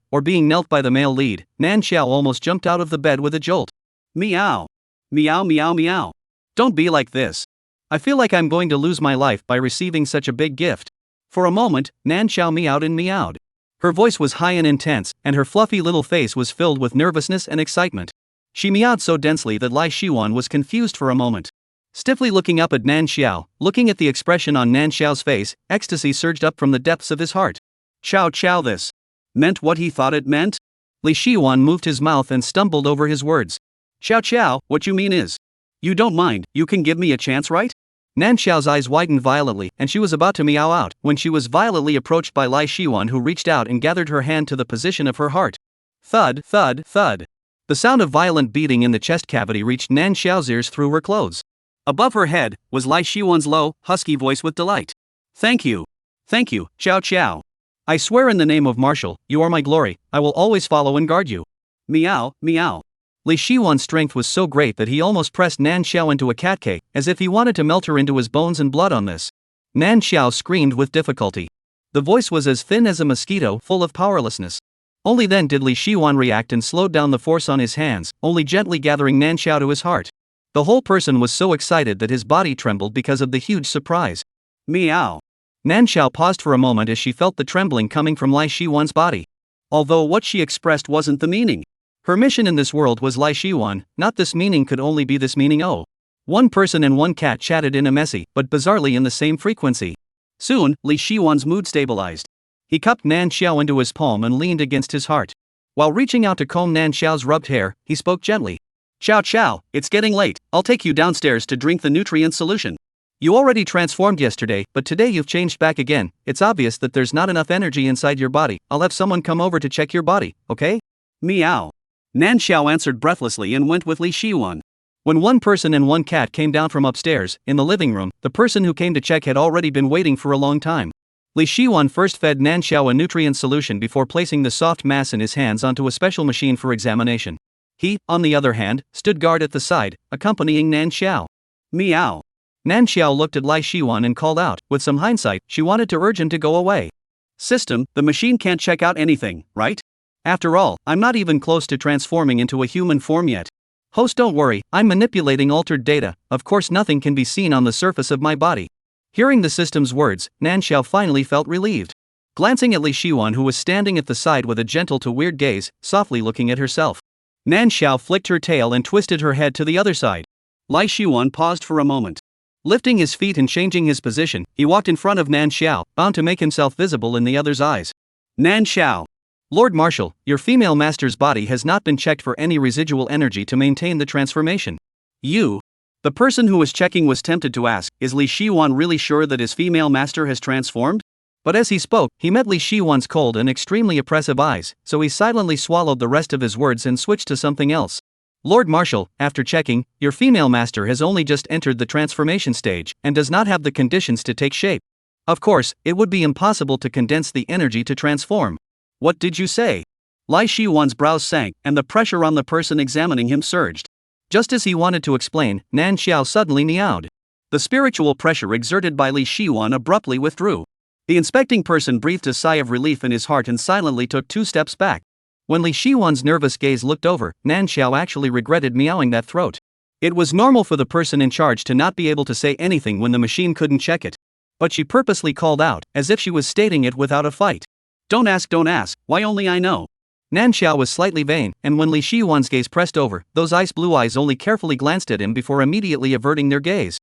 [SPEAKER 1] by the male lead, Nan Xiao almost jumped out of the bed with a jolt. Meow. Meow meow meow. Don't be like this. I feel like I'm going to lose my life by receiving such a big gift. For a moment, Nan Xiao meowed and meowed. Her voice was high and intense, and her fluffy little face was filled with nervousness and excitement. She meowed so densely that Lai Shiwan was confused for a moment. Stiffly looking up at Nan Xiao, looking at the expression on Nan Xiao's face, ecstasy surged up from the depths of his heart. Xiao Xiao this meant what he thought it meant? Li Shiwan moved his mouth and stumbled over his words. Xiao Xiao, what you mean is? You don't mind, you can give me a chance, right? Nan Xiao's eyes widened violently, and she was about to meow out, when she was violently approached by Lai Shiwan, who reached out and gathered her hand to the position of her heart. Thud, thud, thud. The sound of violent beating in the chest cavity reached Nan Xiao's ears through her clothes. Above her head was Lai Shiwan's low, husky voice with delight. Thank you. Thank you, Chow Chow. I swear in the name of Marshall, you are my glory, I will always follow and guard you. Meow, meow. Li Shiwan's strength was so great that he almost pressed Nan Xiao into a cat cake, as if he wanted to melt her into his bones and blood on this. Nan Xiao screamed with difficulty. The voice was as thin as a mosquito, full of powerlessness. Only then did Li Shiwan react and slowed down the force on his hands, only gently gathering Nan Xiao to his heart. The whole person was so excited that his body trembled because of the huge surprise. Meow. Nan Xiao paused for a moment as she felt the trembling coming from Li Shiwan's body. Although what she expressed wasn't the meaning. Her mission in this world was Li Shiwan, not this meaning could only be this meaning. Oh. One person and one cat chatted in a messy, but bizarrely in the same frequency. Soon, Li Shiwan's mood stabilized. He cupped Nan Xiao into his palm and leaned against his heart. While reaching out to comb Nan Xiao's rubbed hair, he spoke gently. Chow Chow, it's getting late, I'll take you downstairs to drink the nutrient solution. You already transformed yesterday, but today you've changed back again. It's obvious that there's not enough energy inside your body. I'll have someone come over to check your body, okay? Meow. Nan Xiao answered breathlessly and went with Li Shiwan. When one person and one cat came down from upstairs, in the living room, the person who came to check had already been waiting for a long time. Li Shiwan first fed Nan Xiao a nutrient solution before placing the soft mass in his hands onto a special machine for examination. He, on the other hand, stood guard at the side, accompanying Nan Xiao. Meow. Nan Xiao looked at Li Shiwan and called out. With some hindsight, she wanted to urge him to go away. System, the machine can't check out anything, right? After all, I'm not even close to transforming into a human form yet. Host, don't worry, I'm manipulating altered data, of course nothing can be seen on the surface of my body. Hearing the system's words, Nan Xiao finally felt relieved. Glancing at Li Shiwan, who was standing at the side with a gentle to weird gaze, softly looking at herself. Nan Xiao flicked her tail and twisted her head to the other side. Li Shiwan paused for a moment. Lifting his feet and changing his position, he walked in front of Nan Xiao, bound to make himself visible in the other's eyes. Nan Xiao. Lord Marshal, your female master's body has not been checked for any residual energy to maintain the transformation. You? The person who was checking was tempted to ask, is Li Shiwan really sure that his female master has transformed? But as he spoke, he met Li Shiwan's cold and extremely oppressive eyes, so he silently swallowed the rest of his words and switched to something else. Lord Marshal, after checking, your female master has only just entered the transformation stage and does not have the conditions to take shape. Of course, it would be impossible to condense the energy to transform. What did you say? Li Shiwan's brows sank, and the pressure on the person examining him surged. Just as he wanted to explain, Nan Xiao suddenly meowed. The spiritual pressure exerted by Li Shiwan abruptly withdrew. The inspecting person breathed a sigh of relief in his heart and silently took 2 steps back. When Li Shiwan's nervous gaze looked over, Nan Xiao actually regretted meowing that throat. It was normal for the person in charge to not be able to say anything when the machine couldn't check it. But she purposely called out, as if she was stating it without a fight. Don't ask, why only I know? Nan Xiao was slightly vain, and when Li Shiwan's gaze pressed over, those ice blue eyes only carefully glanced at him before immediately averting their gaze.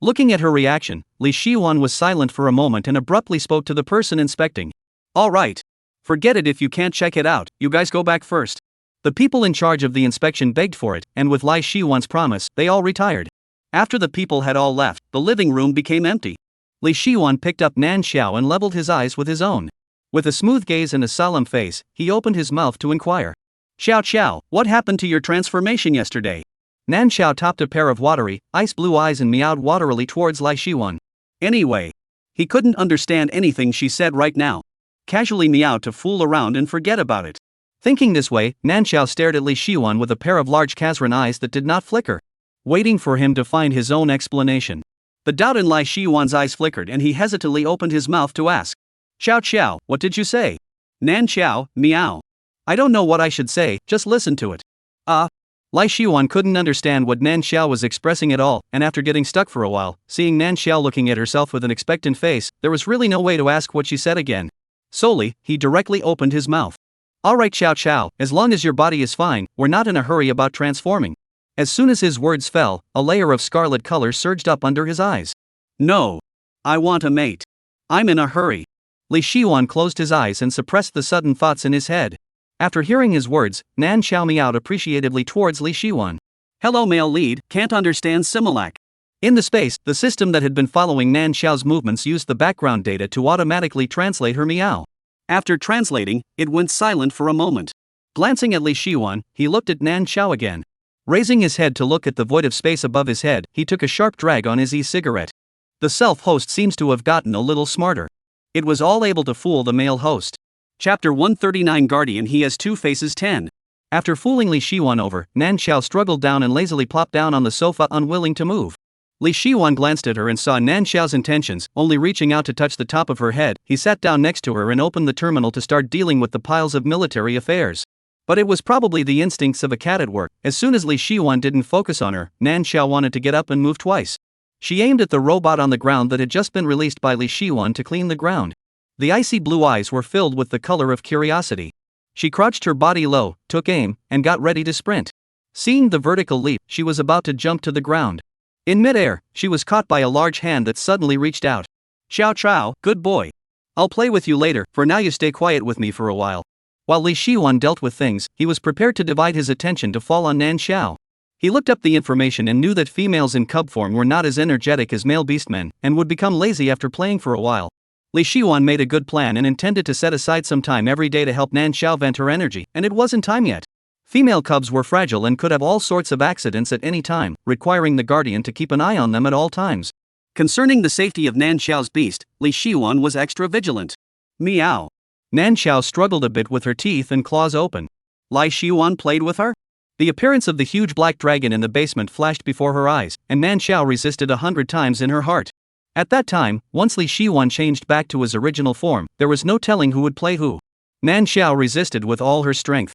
[SPEAKER 1] Looking at her reaction, Li Shiwan was silent for a moment and abruptly spoke to the person inspecting. All right. Forget it if you can't check it out, you guys go back first. The people in charge of the inspection begged for it, and with Li Shiwan's promise, they all retired. After the people had all left, the living room became empty. Li Shiwan picked up Nan Xiao and leveled his eyes with his own. With a smooth gaze and a solemn face, he opened his mouth to inquire. Xiao Xiao, what happened to your transformation yesterday? Nan Xiao topped a pair of watery, ice blue eyes and meowed waterily towards Li Shiwan. Anyway. He couldn't understand anything she said right now. Casually meowed to fool around and forget about it. Thinking this way, Nan Xiao stared at Li Shiwan with a pair of large Kazran eyes that did not flicker. Waiting for him to find his own explanation. The doubt in Li Shiwan's eyes flickered and he hesitantly opened his mouth to ask. Xiao Xiao, what did you say? Nan Xiao, meow. I don't know what I should say, just listen to it. Li Shiwan couldn't understand what Nan Xiao was expressing at all, and after getting stuck for a while, seeing Nan Xiao looking at herself with an expectant face, there was really no way to ask what she said again. Solely, he directly opened his mouth. Alright Xiao Xiao, as long as your body is fine, we're not in a hurry about transforming. As soon as his words fell, a layer of scarlet color surged up under his eyes. No. I want a mate. I'm in a hurry. Li Shiwan closed his eyes and suppressed the sudden thoughts in his head. After hearing his words, Nan Xiao meowed appreciatively towards Li Shiwan. Hello male lead, can't understand Similac. In the space, the system that had been following Nan Xiao's movements used the background data to automatically translate her meow. After translating, it went silent for a moment. Glancing at Li Shiwan, he looked at Nan Xiao again. Raising his head to look at the void of space above his head, he took a sharp drag on his e-cigarette. The self-host seems to have gotten a little smarter. It was all able to fool the male host. Chapter 139 Guardian He Has Two Faces 10. After fooling Li Shiwan over, Nan Xiao struggled down and lazily plopped down on the sofa, unwilling to move. Li Shiwan glanced at her and saw Nan Xiao's intentions, only reaching out to touch the top of her head. He sat down next to her and opened the terminal to start dealing with the piles of military affairs. But it was probably the instincts of a cat at work. As soon as Li Shiwan didn't focus on her, Nan Xiao wanted to get up and move twice. She aimed at the robot on the ground that had just been released by Li Shiwan to clean the ground. The icy blue eyes were filled with the color of curiosity. She crouched her body low, took aim, and got ready to sprint. Seeing the vertical leap, she was about to jump to the ground. In midair, she was caught by a large hand that suddenly reached out. Xiao Chao, good boy. I'll play with you later, for now you stay quiet with me for a while. While Li Shiwan dealt with things, he was prepared to divide his attention to fall on Nan Xiao. He looked up the information and knew that females in cub form were not as energetic as male beastmen, and would become lazy after playing for a while. Li Shiwan made a good plan and intended to set aside some time every day to help Nan Xiao vent her energy, and it wasn't time yet. Female cubs were fragile and could have all sorts of accidents at any time, requiring the guardian to keep an eye on them at all times. Concerning the safety of Nan Xiao's beast, Li Shiwan was extra vigilant. Meow. Nan Xiao struggled a bit with her teeth and claws open. Li Shiwan played with her? The appearance of the huge black dragon in the basement flashed before her eyes, and Nan Xiao resisted 100 times in her heart. At that time, once Li Shiwan changed back to his original form, there was no telling who would play who. Nan Xiao resisted with all her strength.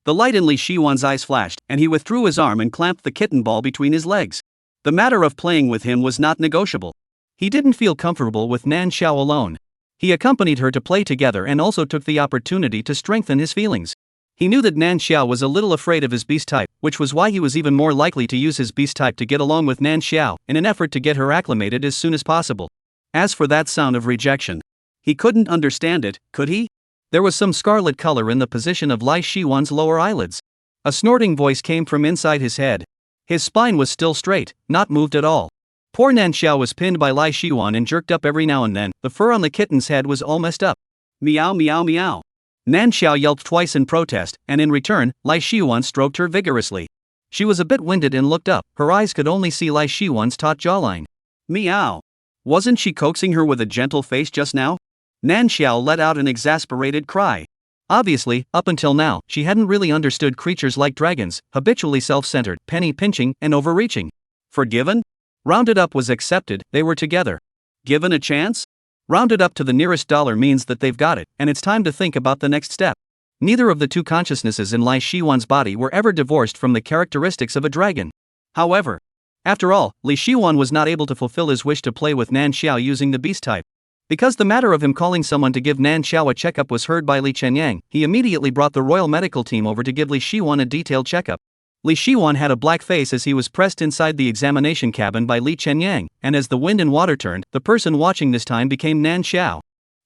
[SPEAKER 1] The light in Li Shiwan's eyes flashed, and he withdrew his arm and clamped the kitten ball between his legs. The matter of playing with him was not negotiable. He didn't feel comfortable with Nan Xiao alone. He accompanied her to play together and also took the opportunity to strengthen his feelings. He knew that Nan Xiao was a little afraid of his beast type, which was why he was even more likely to use his beast type to get along with Nan Xiao, in an effort to get her acclimated as soon as possible. As for that sound of rejection, he couldn't understand it, could he? There was some scarlet color in the position of Li Shiwan's lower eyelids. A snorting voice came from inside his head. His spine was still straight, not moved at all. Poor Nan Xiao was pinned by Li Shiwan and jerked up every now and then. The fur on the kitten's head was all messed up. Meow meow meow. Nan Xiao yelped twice in protest, and in return, Li Shiwan stroked her vigorously. She was a bit winded and looked up. Her eyes could only see Li Shiwan's taut jawline. Meow. Wasn't she coaxing her with a gentle face just now? Nan Xiao let out an exasperated cry. Obviously, up until now, she hadn't really understood creatures like dragons, habitually self-centered, penny-pinching, and overreaching. Forgiven? Rounded up was accepted, they were together. Given a chance? Rounded up to the nearest dollar means that they've got it, and it's time to think about the next step. Neither of the two consciousnesses in Li Shiwan's body were ever divorced from the characteristics of a dragon. However, after all, Li Shiwan was not able to fulfill his wish to play with Nan Xiao using the beast type. Because the matter of him calling someone to give Nan Xiao a checkup was heard by Li Chenyang, he immediately brought the royal medical team over to give Li Shiwan a detailed checkup. Li Shiwan had a black face as he was pressed inside the examination cabin by Li Chenyang, and as the wind and water turned, the person watching this time became Nan Xiao.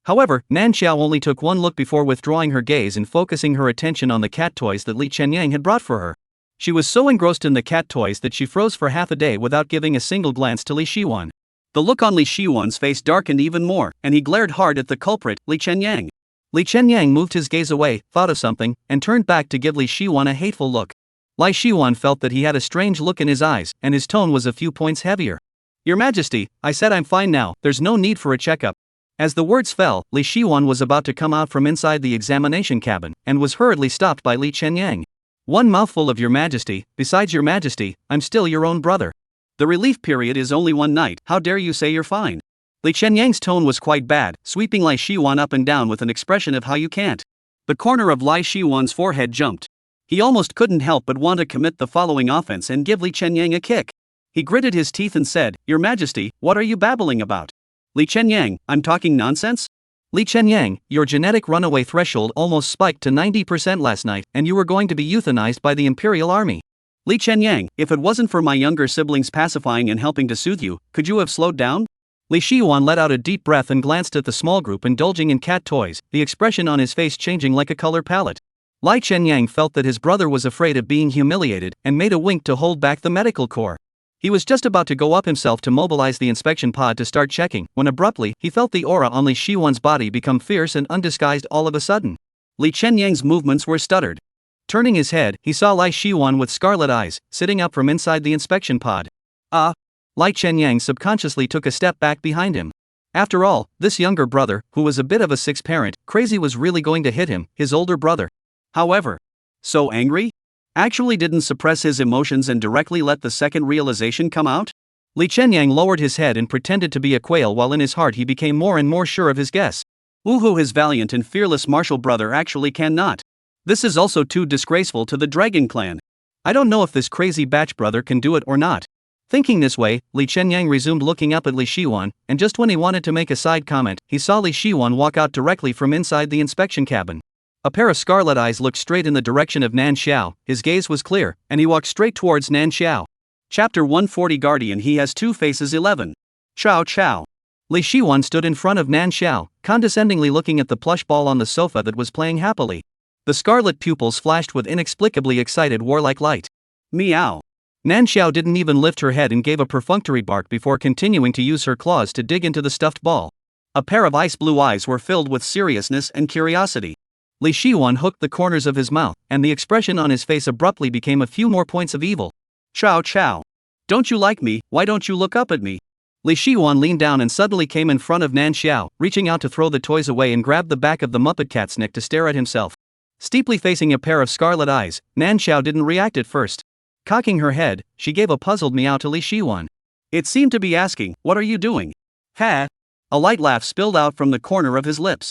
[SPEAKER 1] However, Nan Xiao only took one look before withdrawing her gaze and focusing her attention on the cat toys that Li Chenyang had brought for her. She was so engrossed in the cat toys that she froze for half a day without giving a single glance to Li Shiwan. The look on Li Shiwan's face darkened even more, and he glared hard at the culprit, Li Chenyang. Li Chenyang moved his gaze away, thought of something, and turned back to give Li Shiwan a hateful look. Li Shiwan felt that he had a strange look in his eyes, and his tone was a few points heavier. Your Majesty, I said I'm fine now, there's no need for a checkup. As the words fell, Li Shiwan was about to come out from inside the examination cabin, and was hurriedly stopped by Li Chenyang. One mouthful of Your Majesty, besides Your Majesty, I'm still your own brother. The relief period is only one night, how dare you say you're fine? Li Chenyang's tone was quite bad, sweeping Li Shiwan up and down with an expression of how you can't. The corner of Li Shiwan's forehead jumped. He almost couldn't help but want to commit the following offense and give Li Chenyang a kick. He gritted his teeth and said, Your Majesty, what are you babbling about? Li Chenyang, I'm talking nonsense? Li Chenyang, your genetic runaway threshold almost spiked to 90% last night, and you were going to be euthanized by the Imperial Army. Li Chenyang, if it wasn't for my younger siblings pacifying and helping to soothe you, could you have slowed down? Li Shiwan let out a deep breath and glanced at the small group indulging in cat toys, the expression on his face changing like a color palette. Li Chenyang felt that his brother was afraid of being humiliated, and made a wink to hold back the medical corps. He was just about to go up himself to mobilize the inspection pod to start checking, when abruptly, he felt the aura on Li Shiwan's body become fierce and undisguised all of a sudden. Li Chenyang's movements were stuttered. Turning his head, he saw Li Shiwan with scarlet eyes, sitting up from inside the inspection pod. Li Chenyang subconsciously took a step back behind him. After all, this younger brother, who was a bit of a sixth parent, crazy, was really going to hit him, his older brother. However, so angry? Actually didn't suppress his emotions and directly let the second realization come out? Li Chenyang lowered his head and pretended to be a quail while in his heart he became more and more sure of his guess. Woohoo, his valiant and fearless martial brother actually cannot. This is also too disgraceful to the dragon clan. I don't know if this crazy batch brother can do it or not. Thinking this way, Li Chenyang resumed looking up at Li Shiwan, and just when he wanted to make a side comment, he saw Li Shiwan walk out directly from inside the inspection cabin. A pair of scarlet eyes looked straight in the direction of Nan Xiao, his gaze was clear, and he walked straight towards Nan Xiao. Chapter 140 Guardian He Has Two Faces 11. Chow Chow. Li Shiwan stood in front of Nan Xiao, condescendingly looking at the plush ball on the sofa that was playing happily. The scarlet pupils flashed with inexplicably excited warlike light. Meow. Nan Xiao didn't even lift her head and gave a perfunctory bark before continuing to use her claws to dig into the stuffed ball. A pair of ice blue eyes were filled with seriousness and curiosity. Li Shiwan hooked the corners of his mouth, and the expression on his face abruptly became a few more points of evil. Chow Chow. Don't you like me? Why don't you look up at me? Li Shiwan leaned down and suddenly came in front of Nan Xiao, reaching out to throw the toys away and grabbed the back of the Muppet Cat's neck to stare at himself. Steeply facing a pair of scarlet eyes, Nan Xiao didn't react at first. Cocking her head, she gave a puzzled meow to Li Shiwan. It seemed to be asking, "What are you doing?" Ha! A light laugh spilled out from the corner of his lips.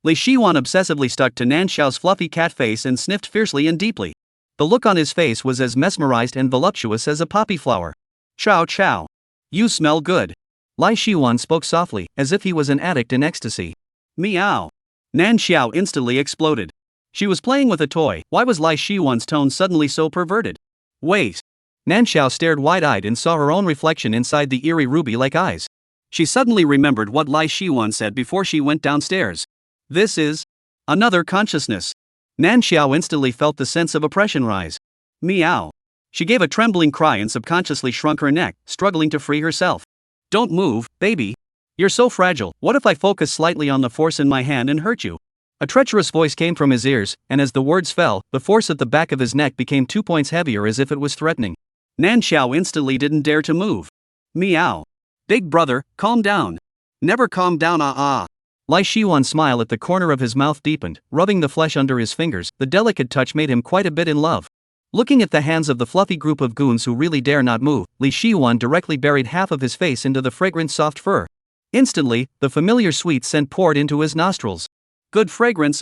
[SPEAKER 1] Li Shiwan obsessively stuck to Nan Xiao's fluffy cat face and sniffed fiercely and deeply. The look on his face was as mesmerized and voluptuous as a poppy flower. Chow Chow. You smell good. Li Shiwan spoke softly, as if he was an addict in ecstasy. Meow. Nan Xiao instantly exploded. She was playing with a toy. Why was Li Shiwan's tone suddenly so perverted? Wait. Nan Xiao stared wide-eyed and saw her own reflection inside the eerie ruby-like eyes. She suddenly remembered what Li Shiwan said before she went downstairs. This is another consciousness. Nan Xiao instantly felt the sense of oppression rise. Meow. She gave a trembling cry and subconsciously shrunk her neck, struggling to free herself. Don't move, baby. You're so fragile. What if I focus slightly on the force in my hand and hurt you? A treacherous voice came from his ears, and as the words fell, the force at the back of his neck became 2 points heavier as if it was threatening. Nan Xiao instantly didn't dare to move. Meow. Big brother, calm down. Never calm down. Li Shiwan's smile at the corner of his mouth deepened, rubbing the flesh under his fingers. The delicate touch made him quite a bit in love. Looking at the hands of the fluffy group of goons who really dare not move, Li Shiwan directly buried half of his face into the fragrant soft fur. Instantly, the familiar sweet scent poured into his nostrils. Good fragrance,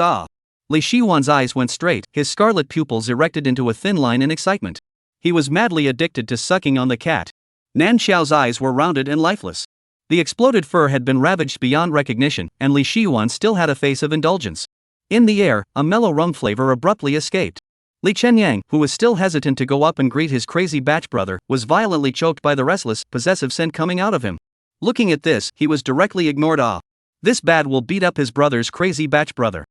[SPEAKER 1] Li Shiwan's eyes went straight, his scarlet pupils erected into a thin line in excitement. He was madly addicted to sucking on the cat. Nan Xiao's eyes were rounded and lifeless. The exploded fur had been ravaged beyond recognition, and Li Shiwan still had a face of indulgence. In the air, a mellow rum flavor abruptly escaped. Li Chenyang, who was still hesitant to go up and greet his crazy batch brother, was violently choked by the restless, possessive scent coming out of him. Looking at this, he was directly ignored. This bad will beat up his brother's crazy batch brother.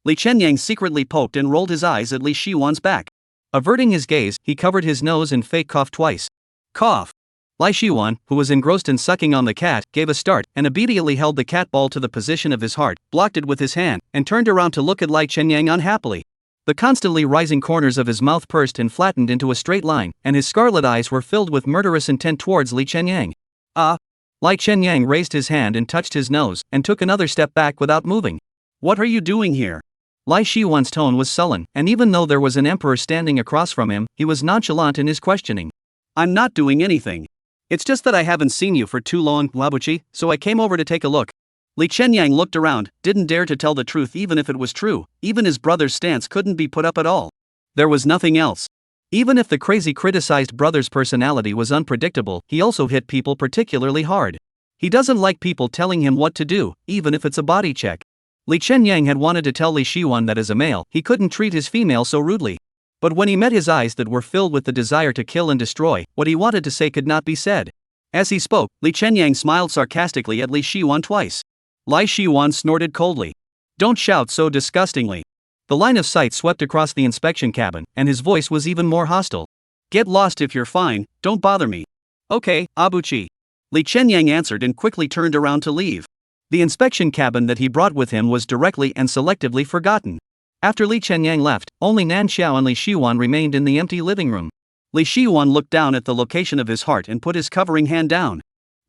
[SPEAKER 1] Li Chenyang secretly poked and rolled his eyes at Li Shiwan's back. Averting his gaze, he covered his nose and fake coughed twice. Cough. Li Shiwan, who was engrossed in sucking on the cat, gave a start and immediately held the cat ball to the position of his heart, blocked it with his hand, and turned around to look at Li Chenyang unhappily. The constantly rising corners of his mouth pursed and flattened into a straight line, and his scarlet eyes were filled with murderous intent towards Li Chenyang. Li Chenyang raised his hand and touched his nose, and took another step back without moving. What are you doing here? Li Shiwan's tone was sullen, and even though there was an emperor standing across from him, he was nonchalant in his questioning. I'm not doing anything. It's just that I haven't seen you for too long, Labuchi, so I came over to take a look. Li Chenyang looked around, didn't dare to tell the truth even if it was true. Even his brother's stance couldn't be put up at all. There was nothing else. Even if the crazy criticized brother's personality was unpredictable, he also hit people particularly hard. He doesn't like people telling him what to do, even if it's a body check. Li Chenyang had wanted to tell Li Shiwan that as a male, he couldn't treat his female so rudely. But when he met his eyes that were filled with the desire to kill and destroy, what he wanted to say could not be said. As he spoke, Li Chenyang smiled sarcastically at Li Shiwan twice. Li Shiwan snorted coldly. Don't shout so disgustingly. The line of sight swept across the inspection cabin, and his voice was even more hostile. Get lost if you're fine, don't bother me. Okay, Abuchi. Li Chenyang answered and quickly turned around to leave. The inspection cabin that he brought with him was directly and selectively forgotten. After Li Chenyang left, only Nan Xiao and Li Shiwan remained in the empty living room. Li Shiwan looked down at the location of his heart and put his covering hand down.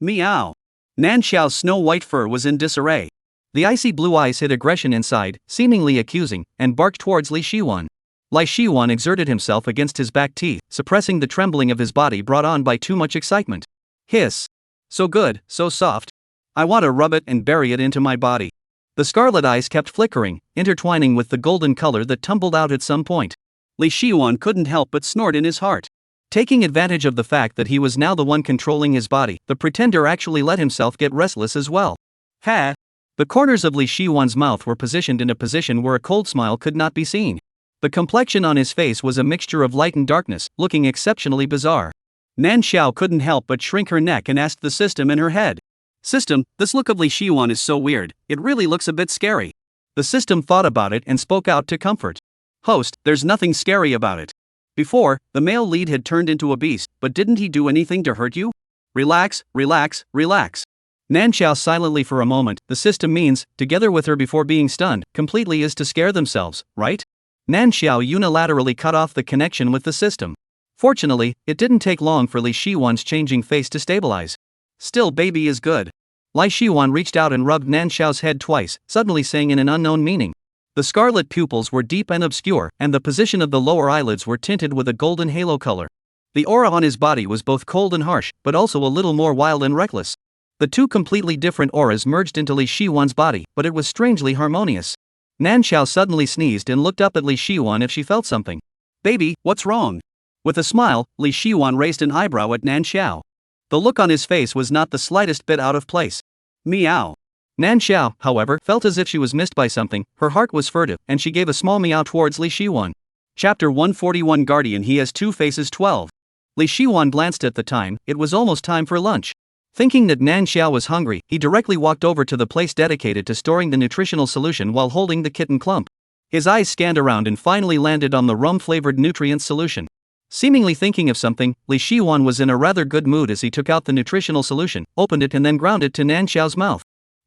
[SPEAKER 1] Meow. Nan Xiao's snow-white fur was in disarray. The icy blue eyes hid aggression inside, seemingly accusing, and barked towards Li Shiwan. Li Shiwan exerted himself against his back teeth, suppressing the trembling of his body brought on by too much excitement. Hiss. So good, so soft. I want to rub it and bury it into my body. The scarlet eyes kept flickering, intertwining with the golden color that tumbled out at some point. Li Shiwan couldn't help but snort in his heart. Taking advantage of the fact that he was now the one controlling his body, the pretender actually let himself get restless as well. Ha! The corners of Li Shiwan's mouth were positioned in a position where a cold smile could not be seen. The complexion on his face was a mixture of light and darkness, looking exceptionally bizarre. Nan Xiao couldn't help but shrink her neck and asked the system in her head. System, this look of Li Shiwan is so weird, it really looks a bit scary. The system thought about it and spoke out to comfort. Host, there's nothing scary about it. Before, the male lead had turned into a beast, but didn't he do anything to hurt you? Relax, relax, relax. Nan Xiao silently for a moment. The system means, together with her before being stunned, completely is to scare themselves, right? Nan Xiao unilaterally cut off the connection with the system. Fortunately, it didn't take long for Li Shiwan's changing face to stabilize. Still, baby is good. Li Shiwan reached out and rubbed Nan Xiao's head twice, suddenly saying in an unknown meaning. The scarlet pupils were deep and obscure, and the position of the lower eyelids were tinted with a golden halo color. The aura on his body was both cold and harsh, but also a little more wild and reckless. The two completely different auras merged into Li Shiwan's body, but it was strangely harmonious. Nan Xiao suddenly sneezed and looked up at Li Shiwan if she felt something. Baby, what's wrong? With a smile, Li Shiwan raised an eyebrow at Nan Xiao. The look on his face was not the slightest bit out of place. Meow. Nan Xiao, however, felt as if she was missed by something. Her heart was furtive, and she gave a small meow towards Li Shiwan. Chapter 141 Guardian He Has Two Faces 12. Li Shiwan glanced at the time. It was almost time for lunch. Thinking that Nan Xiao was hungry, he directly walked over to the place dedicated to storing the nutritional solution while holding the kitten clump. His eyes scanned around and finally landed on the rum-flavored nutrient solution. Seemingly thinking of something, Li Shiwan was in a rather good mood as he took out the nutritional solution, opened it and then ground it to Nan Xiao's mouth.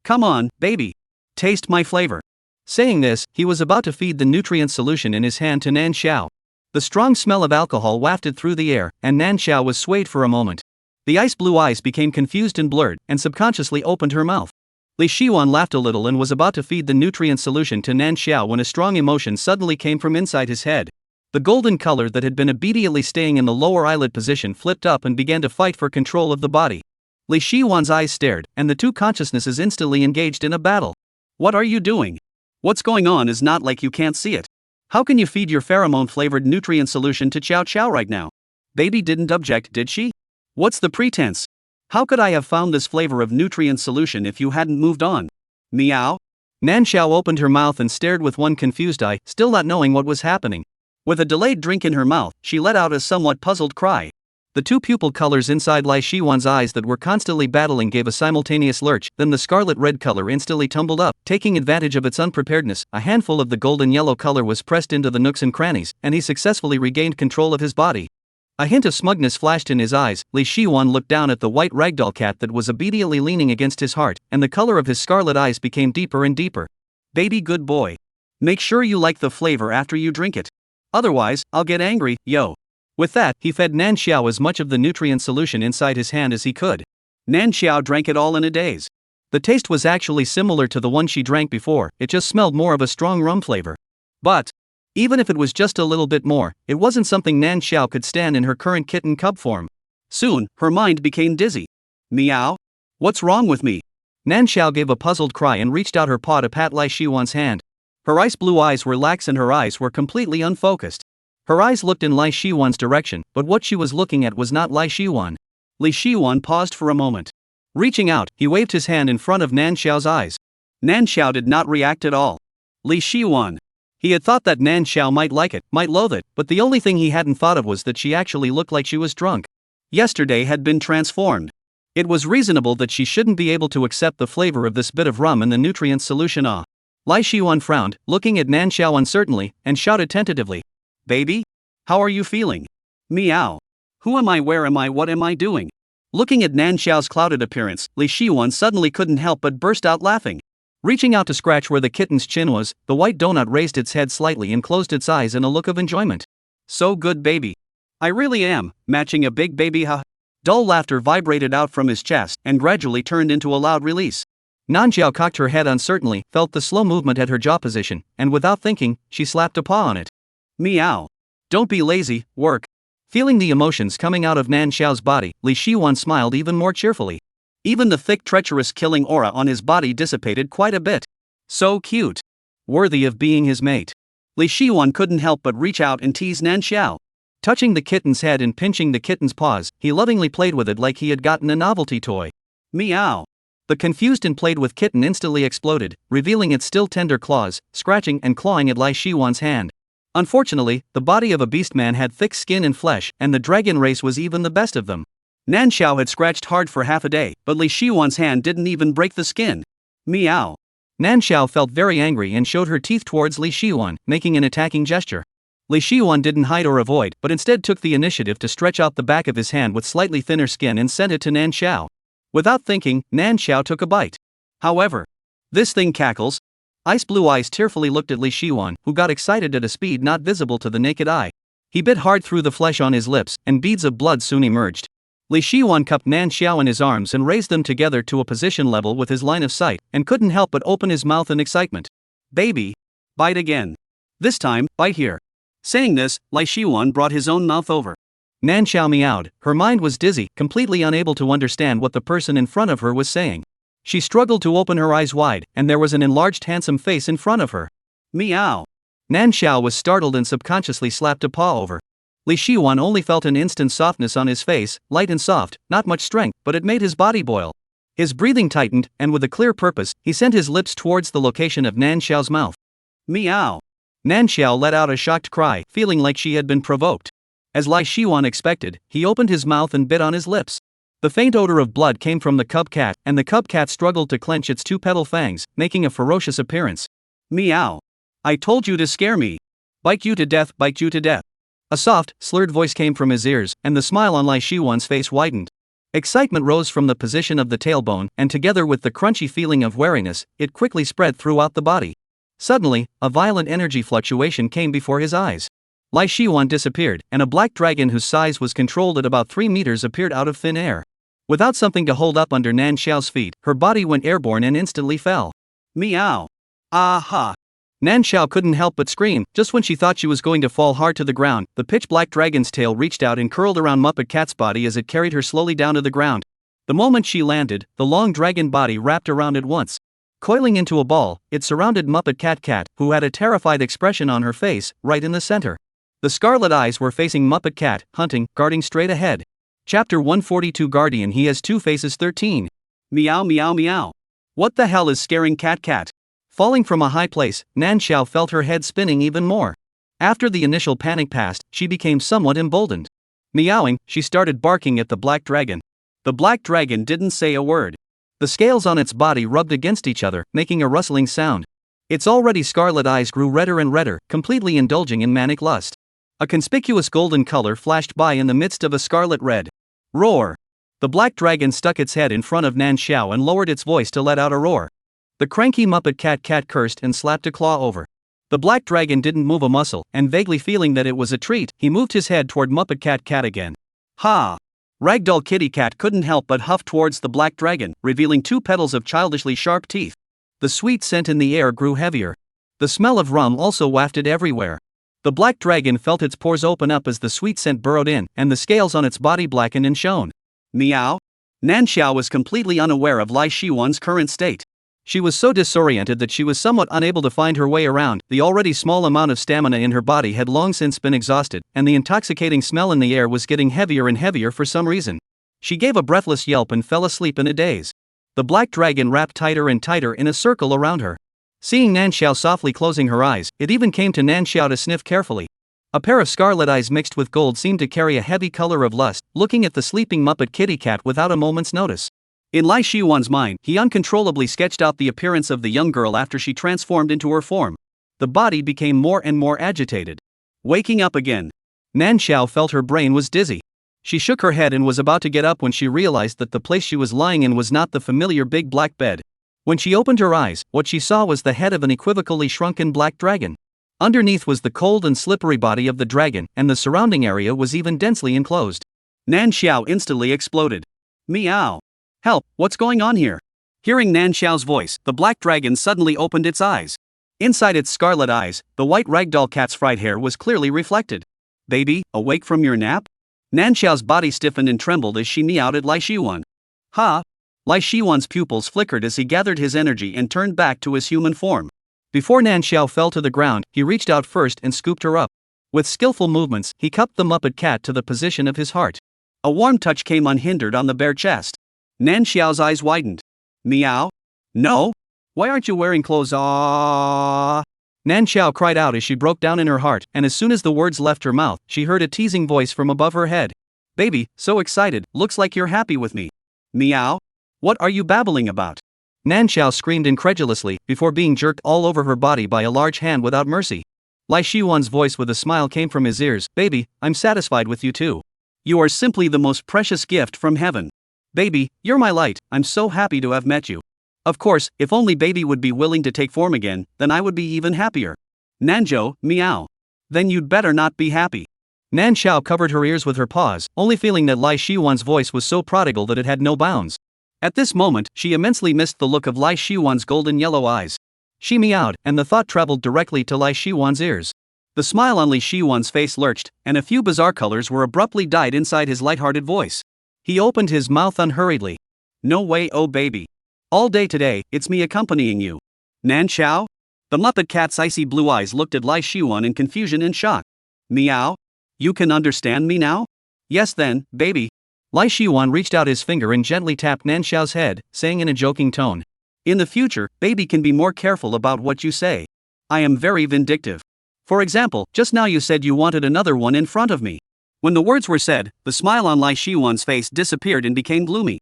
[SPEAKER 1] Come on, baby. Taste my flavor. Saying this, he was about to feed the nutrient solution in his hand to Nan Xiao. The strong smell of alcohol wafted through the air, and Nan Xiao was swayed for a moment. The ice blue eyes became confused and blurred, and subconsciously opened her mouth. Li Shiwan laughed a little and was about to feed the nutrient solution to Nan Xiao when a strong emotion suddenly came from inside his head. The golden color that had been immediately staying in the lower eyelid position flipped up and began to fight for control of the body. Li Shiwan's eyes stared, and the two consciousnesses instantly engaged in a battle. What are you doing? What's going on is not like you can't see it. How can you feed your pheromone-flavored nutrient solution to Chow Chow right now? Baby didn't object, did she? What's the pretense? How could I have found this flavor of nutrient solution if you hadn't moved on? Meow? Nan Xiao opened her mouth and stared with one confused eye, still not knowing what was happening. With a delayed drink in her mouth, she let out a somewhat puzzled cry. The two pupil colors inside Li Shiwan's eyes that were constantly battling gave a simultaneous lurch, then the scarlet red color instantly tumbled up. Taking advantage of its unpreparedness, a handful of the golden yellow color was pressed into the nooks and crannies, and he successfully regained control of his body. A hint of smugness flashed in his eyes. Li Shiwan looked down at the white ragdoll cat that was obediently leaning against his heart, and the color of his scarlet eyes became deeper and deeper. Baby good boy. Make sure you like the flavor after you drink it. Otherwise, I'll get angry, yo. With that, he fed Nan Xiao as much of the nutrient solution inside his hand as he could. Nan Xiao drank it all in a daze. The taste was actually similar to the one she drank before, it just smelled more of a strong rum flavor. But even if it was just a little bit more, it wasn't something Nan Xiao could stand in her current kitten cub form. Soon, her mind became dizzy. Meow? What's wrong with me? Nan Xiao gave a puzzled cry and reached out her paw to pat Li Shiwan's hand. Her ice blue eyes were lax and her eyes were completely unfocused. Her eyes looked in Li Shiwan's direction, but what she was looking at was not Li Shiwan. Li Shiwan paused for a moment. Reaching out, he waved his hand in front of Nan Xiao's eyes. Nan Xiao did not react at all. Li Shiwan. He had thought that Nan Xiao might like it, might loathe it, but the only thing he hadn't thought of was that she actually looked like she was drunk. Yesterday had been transformed. It was reasonable that she shouldn't be able to accept the flavor of this bit of rum in the nutrient solution. Li Shiwan frowned, looking at Nan Xiao uncertainly, and shouted tentatively. Baby? How are you feeling? Meow. Who am I, where am I, what am I doing? Looking at Nan Xiao's clouded appearance, Li Shiwan suddenly couldn't help but burst out laughing. Reaching out to scratch where the kitten's chin was, the white donut raised its head slightly and closed its eyes in a look of enjoyment. So good, baby. I really am, matching a big baby, huh? Dull laughter vibrated out from his chest and gradually turned into a loud release. Nanxiao cocked her head uncertainly, felt the slow movement at her jaw position, and without thinking, she slapped a paw on it. Meow. Don't be lazy, work. Feeling the emotions coming out of Nanxiao's body, Li Shiwan smiled even more cheerfully. Even the thick treacherous killing aura on his body dissipated quite a bit. So cute. Worthy of being his mate. Li Shiwan couldn't help but reach out and tease Nanxiao. Touching the kitten's head and pinching the kitten's paws, he lovingly played with it like he had gotten a novelty toy. Meow. The confused and played with kitten instantly exploded, revealing its still tender claws, scratching and clawing at Li Shiwan's hand. Unfortunately, the body of a beastman had thick skin and flesh, and the dragon race was even the best of them. Nanxiao had scratched hard for half a day, but Li Shiwan's hand didn't even break the skin. Meow. Nanxiao felt very angry and showed her teeth towards Li Shiwan, making an attacking gesture. Li Shiwan didn't hide or avoid, but instead took the initiative to stretch out the back of his hand with slightly thinner skin and sent it to Nanxiao. Without thinking, Nanxiao took a bite. However, this thing cackles. Ice blue eyes tearfully looked at Li Shiwan, who got excited at a speed not visible to the naked eye. He bit hard through the flesh on his lips, and beads of blood soon emerged. Li Shiwan cupped Nanxiao in his arms and raised them together to a position level with his line of sight, and couldn't help but open his mouth in excitement. Baby. Bite again. This time, bite here. Saying this, Li Shiwan brought his own mouth over. Nanxiao meowed. Her mind was dizzy, completely unable to understand what the person in front of her was saying. She struggled to open her eyes wide, and there was an enlarged handsome face in front of her. Meow. Nanxiao was startled and subconsciously slapped a paw over. Li Shiwan only felt an instant softness on his face, light and soft, not much strength, but it made his body boil. His breathing tightened, and with a clear purpose, he sent his lips towards the location of Nanxiao's mouth. Meow. Nanxiao let out a shocked cry, feeling like she had been provoked. As Li Shiwan expected, he opened his mouth and bit on his lips. The faint odor of blood came from the cub cat, and the cub cat struggled to clench its two petal fangs, making a ferocious appearance. Meow. I told you to scare me. Bite you to death, bite you to death. A soft, slurred voice came from his ears, and the smile on Li Shiwan's face widened. Excitement rose from the position of the tailbone, and together with the crunchy feeling of wariness, it quickly spread throughout the body. Suddenly, a violent energy fluctuation came before his eyes. Li Shiwan disappeared, and a black dragon whose size was controlled at about 3 meters appeared out of thin air. Without something to hold up under Nanxiao's feet, her body went airborne and instantly fell. Meow. Aha. Nanxiao couldn't help but scream. Just when she thought she was going to fall hard to the ground, the pitch-black dragon's tail reached out and curled around Muppet Cat's body as it carried her slowly down to the ground. The moment she landed, the long dragon body wrapped around at once. Coiling into a ball, it surrounded Muppet Cat, who had a terrified expression on her face, right in the center. The scarlet eyes were facing Muppet Cat, hunting, guarding straight ahead. Chapter 142 Guardian He Has Two Faces 13. Meow meow meow. What the hell is scaring Cat? Falling from a high place, Nanxiao felt her head spinning even more. After the initial panic passed, she became somewhat emboldened. Meowing, she started barking at the black dragon. The black dragon didn't say a word. The scales on its body rubbed against each other, making a rustling sound. Its already scarlet eyes grew redder and redder, completely indulging in manic lust. A conspicuous golden color flashed by in the midst of a scarlet red. Roar! The black dragon stuck its head in front of Nanxiao and lowered its voice to let out a roar. The cranky Muppet Cat cursed and slapped a claw over. The black dragon didn't move a muscle, and vaguely feeling that it was a treat, he moved his head toward Muppet Cat again. Ha! Ragdoll Kitty Cat couldn't help but huff towards the black dragon, revealing 2 petals of childishly sharp teeth. The sweet scent in the air grew heavier. The smell of rum also wafted everywhere. The black dragon felt its pores open up as the sweet scent burrowed in, and the scales on its body blackened and shone. Meow? Nanxiao was completely unaware of Li Shiwan's current state. She was so disoriented that she was somewhat unable to find her way around. The already small amount of stamina in her body had long since been exhausted, and the intoxicating smell in the air was getting heavier and heavier for some reason. She gave a breathless yelp and fell asleep in a daze. The black dragon wrapped tighter and tighter in a circle around her. Seeing Nanxiao softly closing her eyes, it even came to Nanxiao to sniff carefully. A pair of scarlet eyes mixed with gold seemed to carry a heavy color of lust, looking at the sleeping Muppet Kitty Cat without a moment's notice. In Li Shiwan's mind, he uncontrollably sketched out the appearance of the young girl after she transformed into her form. The body became more and more agitated. Waking up again. Nanxiao felt her brain was dizzy. She shook her head and was about to get up when she realized that the place she was lying in was not the familiar big black bed. When she opened her eyes, what she saw was the head of an equivocally shrunken black dragon. Underneath was the cold and slippery body of the dragon, and the surrounding area was even densely enclosed. Nan Xiao instantly exploded. Meow. Help, what's going on here? Hearing Nan Xiao's voice, the black dragon suddenly opened its eyes. Inside its scarlet eyes, the white ragdoll cat's fried hair was clearly reflected. Baby, awake from your nap? Nan Xiao's body stiffened and trembled as she meowed at Lai Shiwan. Ha! Lai Shiwan's pupils flickered as he gathered his energy and turned back to his human form. Before Nan Xiao fell to the ground, he reached out first and scooped her up. With skillful movements, he cupped the Muppet cat to the position of his heart. A warm touch came unhindered on the bare chest. Nan Xiao's eyes widened. Meow? No? Why aren't you wearing clothes? Ah! Nan Xiao cried out as she broke down in her heart, and as soon as the words left her mouth, she heard a teasing voice from above her head. Baby, so excited, looks like you're happy with me. Meow? What are you babbling about? Nan Xiao screamed incredulously, before being jerked all over her body by a large hand without mercy. Lai Shiwan's voice with a smile came from his ears. Baby, I'm satisfied with you too. You are simply the most precious gift from heaven. Baby, you're my light, I'm so happy to have met you. Of course, if only baby would be willing to take form again, then I would be even happier. Nanzhou, meow. Then you'd better not be happy. Nan Xiao covered her ears with her paws, only feeling that Lai Shiwan's voice was so prodigal that it had no bounds. At this moment, she immensely missed the look of Lai Shiwan's golden yellow eyes. She meowed, and the thought traveled directly to Lai Shiwan's ears. The smile on Lai Shiwan's face lurched, and a few bizarre colors were abruptly dyed inside his light-hearted voice. He opened his mouth unhurriedly. No way, oh baby. All day today, it's me accompanying you. Nan Xiao? The Muppet cat's icy blue eyes looked at Lai Shiwan in confusion and shock. Meow? You can understand me now? Yes then, baby. Lai Shiwan reached out his finger and gently tapped Nan Xiao's head, saying in a joking tone. In the future, baby can be more careful about what you say. I am very vindictive. For example, just now you said you wanted another one in front of me. When the words were said, the smile on Lai Shiwan's face disappeared and became gloomy.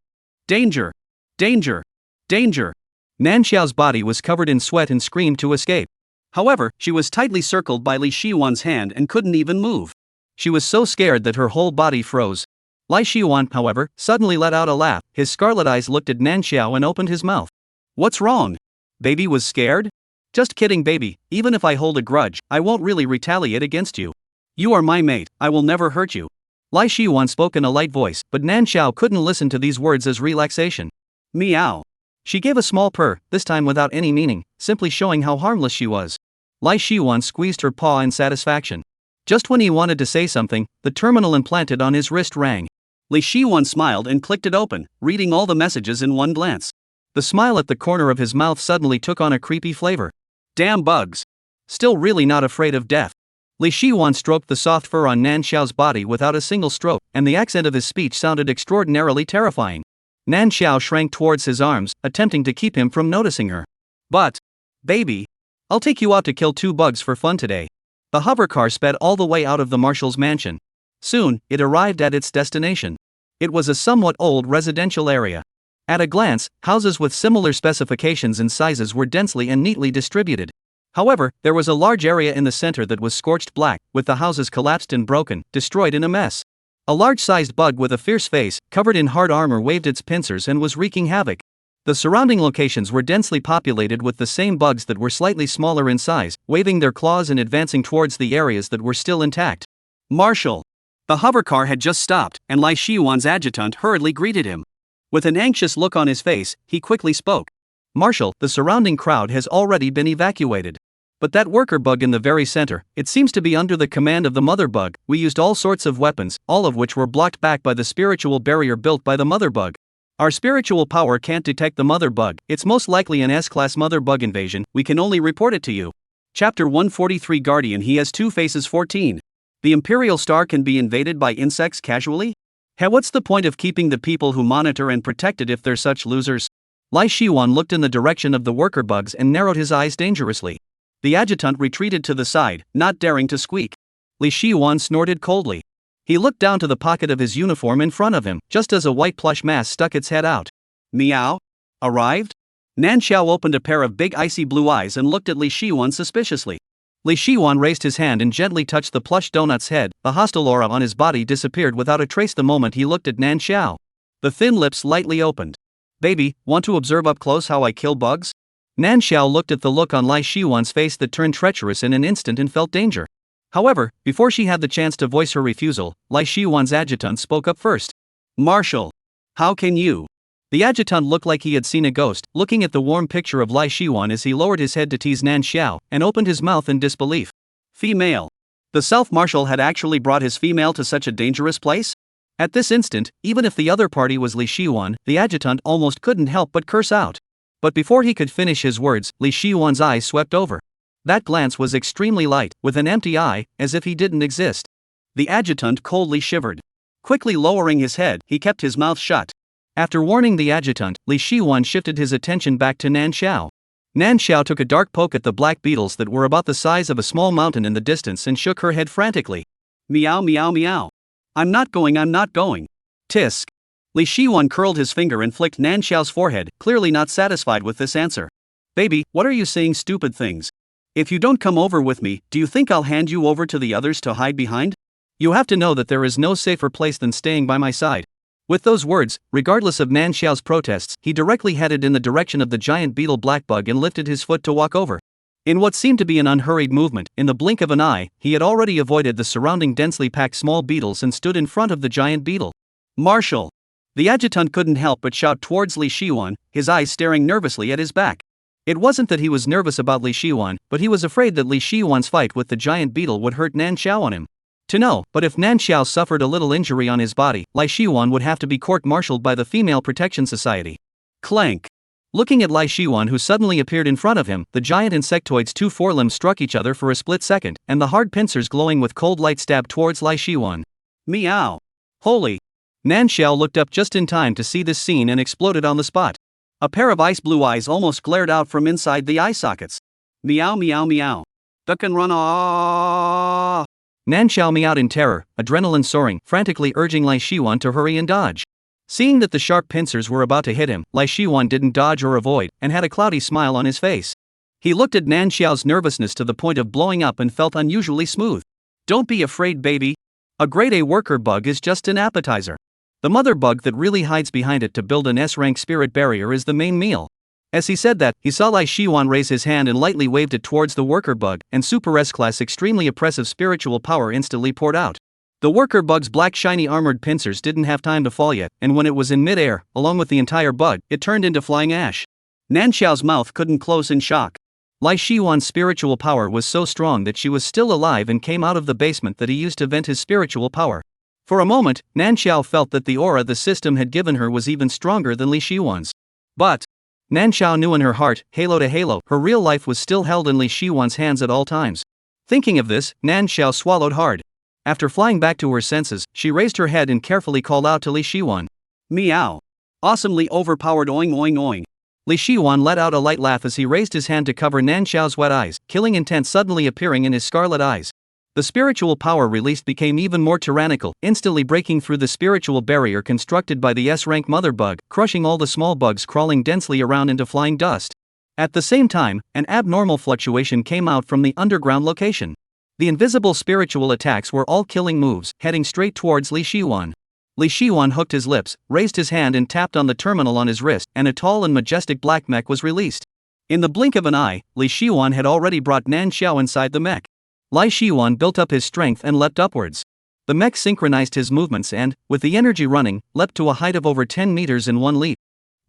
[SPEAKER 1] Danger! Danger! Danger! Nan Xiao's body was covered in sweat and screamed to escape. However, she was tightly circled by Li Shiwan's hand and couldn't even move. She was so scared that her whole body froze. Lai Shiwan, however, suddenly let out a laugh. His scarlet eyes looked at Nan Xiao and opened his mouth. What's wrong? Baby was scared? Just kidding, baby. Even if I hold a grudge, I won't really retaliate against you. You are my mate, I will never hurt you. Lai Shiwan spoke in a light voice, but Nan Xiao couldn't listen to these words as relaxation. Meow. She gave a small purr, this time without any meaning, simply showing how harmless she was. Lai Shiwan squeezed her paw in satisfaction. Just when he wanted to say something, the terminal implanted on his wrist rang. Li Shiwan smiled and clicked it open, reading all the messages in one glance. The smile at the corner of his mouth suddenly took on a creepy flavor. Damn bugs. Still really not afraid of death. Li Shiwan stroked the soft fur on Nan Xiao's body without a single stroke, and the accent of his speech sounded extraordinarily terrifying. Nan Xiao shrank towards his arms, attempting to keep him from noticing her. But, baby, I'll take you out to kill 2 bugs for fun today. The hover car sped all the way out of the marshal's mansion. Soon, it arrived at its destination. It was a somewhat old residential area. At a glance, houses with similar specifications and sizes were densely and neatly distributed. However, there was a large area in the center that was scorched black, with the houses collapsed and broken, destroyed in a mess. A large-sized bug with a fierce face, covered in hard armor, waved its pincers and was wreaking havoc. The surrounding locations were densely populated with the same bugs that were slightly smaller in size, waving their claws and advancing towards the areas that were still intact. Marshal! The hover car had just stopped, and Lai Shiwan's adjutant hurriedly greeted him. With an anxious look on his face, he quickly spoke. Marshal, the surrounding crowd has already been evacuated. But that worker bug in the very center, it seems to be under the command of the mother bug. We used all sorts of weapons, all of which were blocked back by the spiritual barrier built by the mother bug. Our spiritual power can't detect the mother bug. It's most likely an S-class mother bug invasion. We can only report it to you. Chapter 143 Guardian. He has 2 faces. 14. The Imperial Star can be invaded by insects casually? Hey, what's the point of keeping the people who monitor and protect it if they're such losers? Lai Shiwan looked in the direction of the worker bugs and narrowed his eyes dangerously. The adjutant retreated to the side, not daring to squeak. Li Shiwan snorted coldly. He looked down to the pocket of his uniform in front of him, just as a white plush mass stuck its head out. Meow? Arrived? Nan Xiao opened a pair of big icy blue eyes and looked at Li Shiwan suspiciously. Li Shiwan raised his hand and gently touched the plush donut's head. The hostile aura on his body disappeared without a trace the moment he looked at Nan Xiao. The thin lips lightly opened. Baby, want to observe up close how I kill bugs? Nan Xiao looked at the look on Lai Shiwan's face that turned treacherous in an instant and felt danger. However, before she had the chance to voice her refusal, Lai Shiwan's adjutant spoke up first. Marshal. How can you? The adjutant looked like he had seen a ghost, looking at the warm picture of Lai Shiwan as he lowered his head to tease Nan Xiao, and opened his mouth in disbelief. Female. The self-marshal had actually brought his female to such a dangerous place? At this instant, even if the other party was Li Shiwan, the adjutant almost couldn't help but curse out. But before he could finish his words, Li Shiwan's eyes swept over. That glance was extremely light, with an empty eye, as if he didn't exist. The adjutant coldly shivered. Quickly lowering his head, he kept his mouth shut. After warning the adjutant, Li Shiwan shifted his attention back to Nan Xiao. Nan Xiao took a dark poke at the black beetles that were about the size of a small mountain in the distance and shook her head frantically. Meow meow meow. I'm not going. Tisk. Li Shiwan curled his finger and flicked Nan Xiao's forehead, clearly not satisfied with this answer. Baby, what are you saying stupid things? If you don't come over with me, do you think I'll hand you over to the others to hide behind? You have to know that there is no safer place than staying by my side. With those words, regardless of Nan Xiao's protests, he directly headed in the direction of the giant beetle Blackbug and lifted his foot to walk over. In what seemed to be an unhurried movement, in the blink of an eye, he had already avoided the surrounding densely packed small beetles and stood in front of the giant beetle. Marshal! The adjutant couldn't help but shout towards Li Shiwan, his eyes staring nervously at his back. It wasn't that he was nervous about Li Shiwan, but he was afraid that Li Shiwan's fight with the giant beetle would hurt Nan Xiao on him. To know, but if Nan Xiao suffered a little injury on his body, Li Shiwan would have to be court-martialed by the Female Protection Society. Clank. Looking at Li Shiwan who suddenly appeared in front of him, the giant insectoid's two forelimbs struck each other for a split second, and the hard pincers glowing with cold light stabbed towards Li Shiwan. Meow. Holy. Nan Xiao looked up just in time to see this scene and exploded on the spot. A pair of ice blue eyes almost glared out from inside the eye sockets. Meow meow meow. Duck and run. Ah! Nan Xiao meowed in terror, adrenaline soaring, frantically urging Li Shiwan to hurry and dodge. Seeing that the sharp pincers were about to hit him, Li Shiwan didn't dodge or avoid, and had a cloudy smile on his face. He looked at Nan Xiao's nervousness to the point of blowing up and felt unusually smooth. Don't be afraid, baby. A grade A worker bug is just an appetizer. The mother bug that really hides behind it to build an S-rank spirit barrier is the main meal. As he said that, he saw Li Shiwan raise his hand and lightly waved it towards the worker bug, and Super S-class extremely oppressive spiritual power instantly poured out. The worker bug's black shiny armored pincers didn't have time to fall yet, and when it was in mid-air, along with the entire bug, it turned into flying ash. Nan Xiao's mouth couldn't close in shock. Li Shiwan's spiritual power was so strong that she was still alive and came out of the basement that he used to vent his spiritual power. For a moment, Nan Xiao felt that the aura the system had given her was even stronger than Li Shiwan's. But Nan Xiao knew in her heart, halo to halo, her real life was still held in Li Shiwan's hands at all times. Thinking of this, Nan Xiao swallowed hard. After flying back to her senses, she raised her head and carefully called out to Li Shiwan. Meow. Awesomely overpowered oing oing oing. Li Shiwan let out a light laugh as he raised his hand to cover Nan Xiao's wet eyes, killing intent suddenly appearing in his scarlet eyes. The spiritual power released became even more tyrannical, instantly breaking through the spiritual barrier constructed by the S-rank mother bug, crushing all the small bugs crawling densely around into flying dust. At the same time, an abnormal fluctuation came out from the underground location. The invisible spiritual attacks were all killing moves, heading straight towards Li Shiwan. Li Shiwan hooked his lips, raised his hand and tapped on the terminal on his wrist, and a tall and majestic black mech was released. In the blink of an eye, Li Shiwan had already brought Nan Xiao inside the mech. Li Shiwan built up his strength and leapt upwards. The mech synchronized his movements and, with the energy running, leapt to a height of over 10 meters in one leap.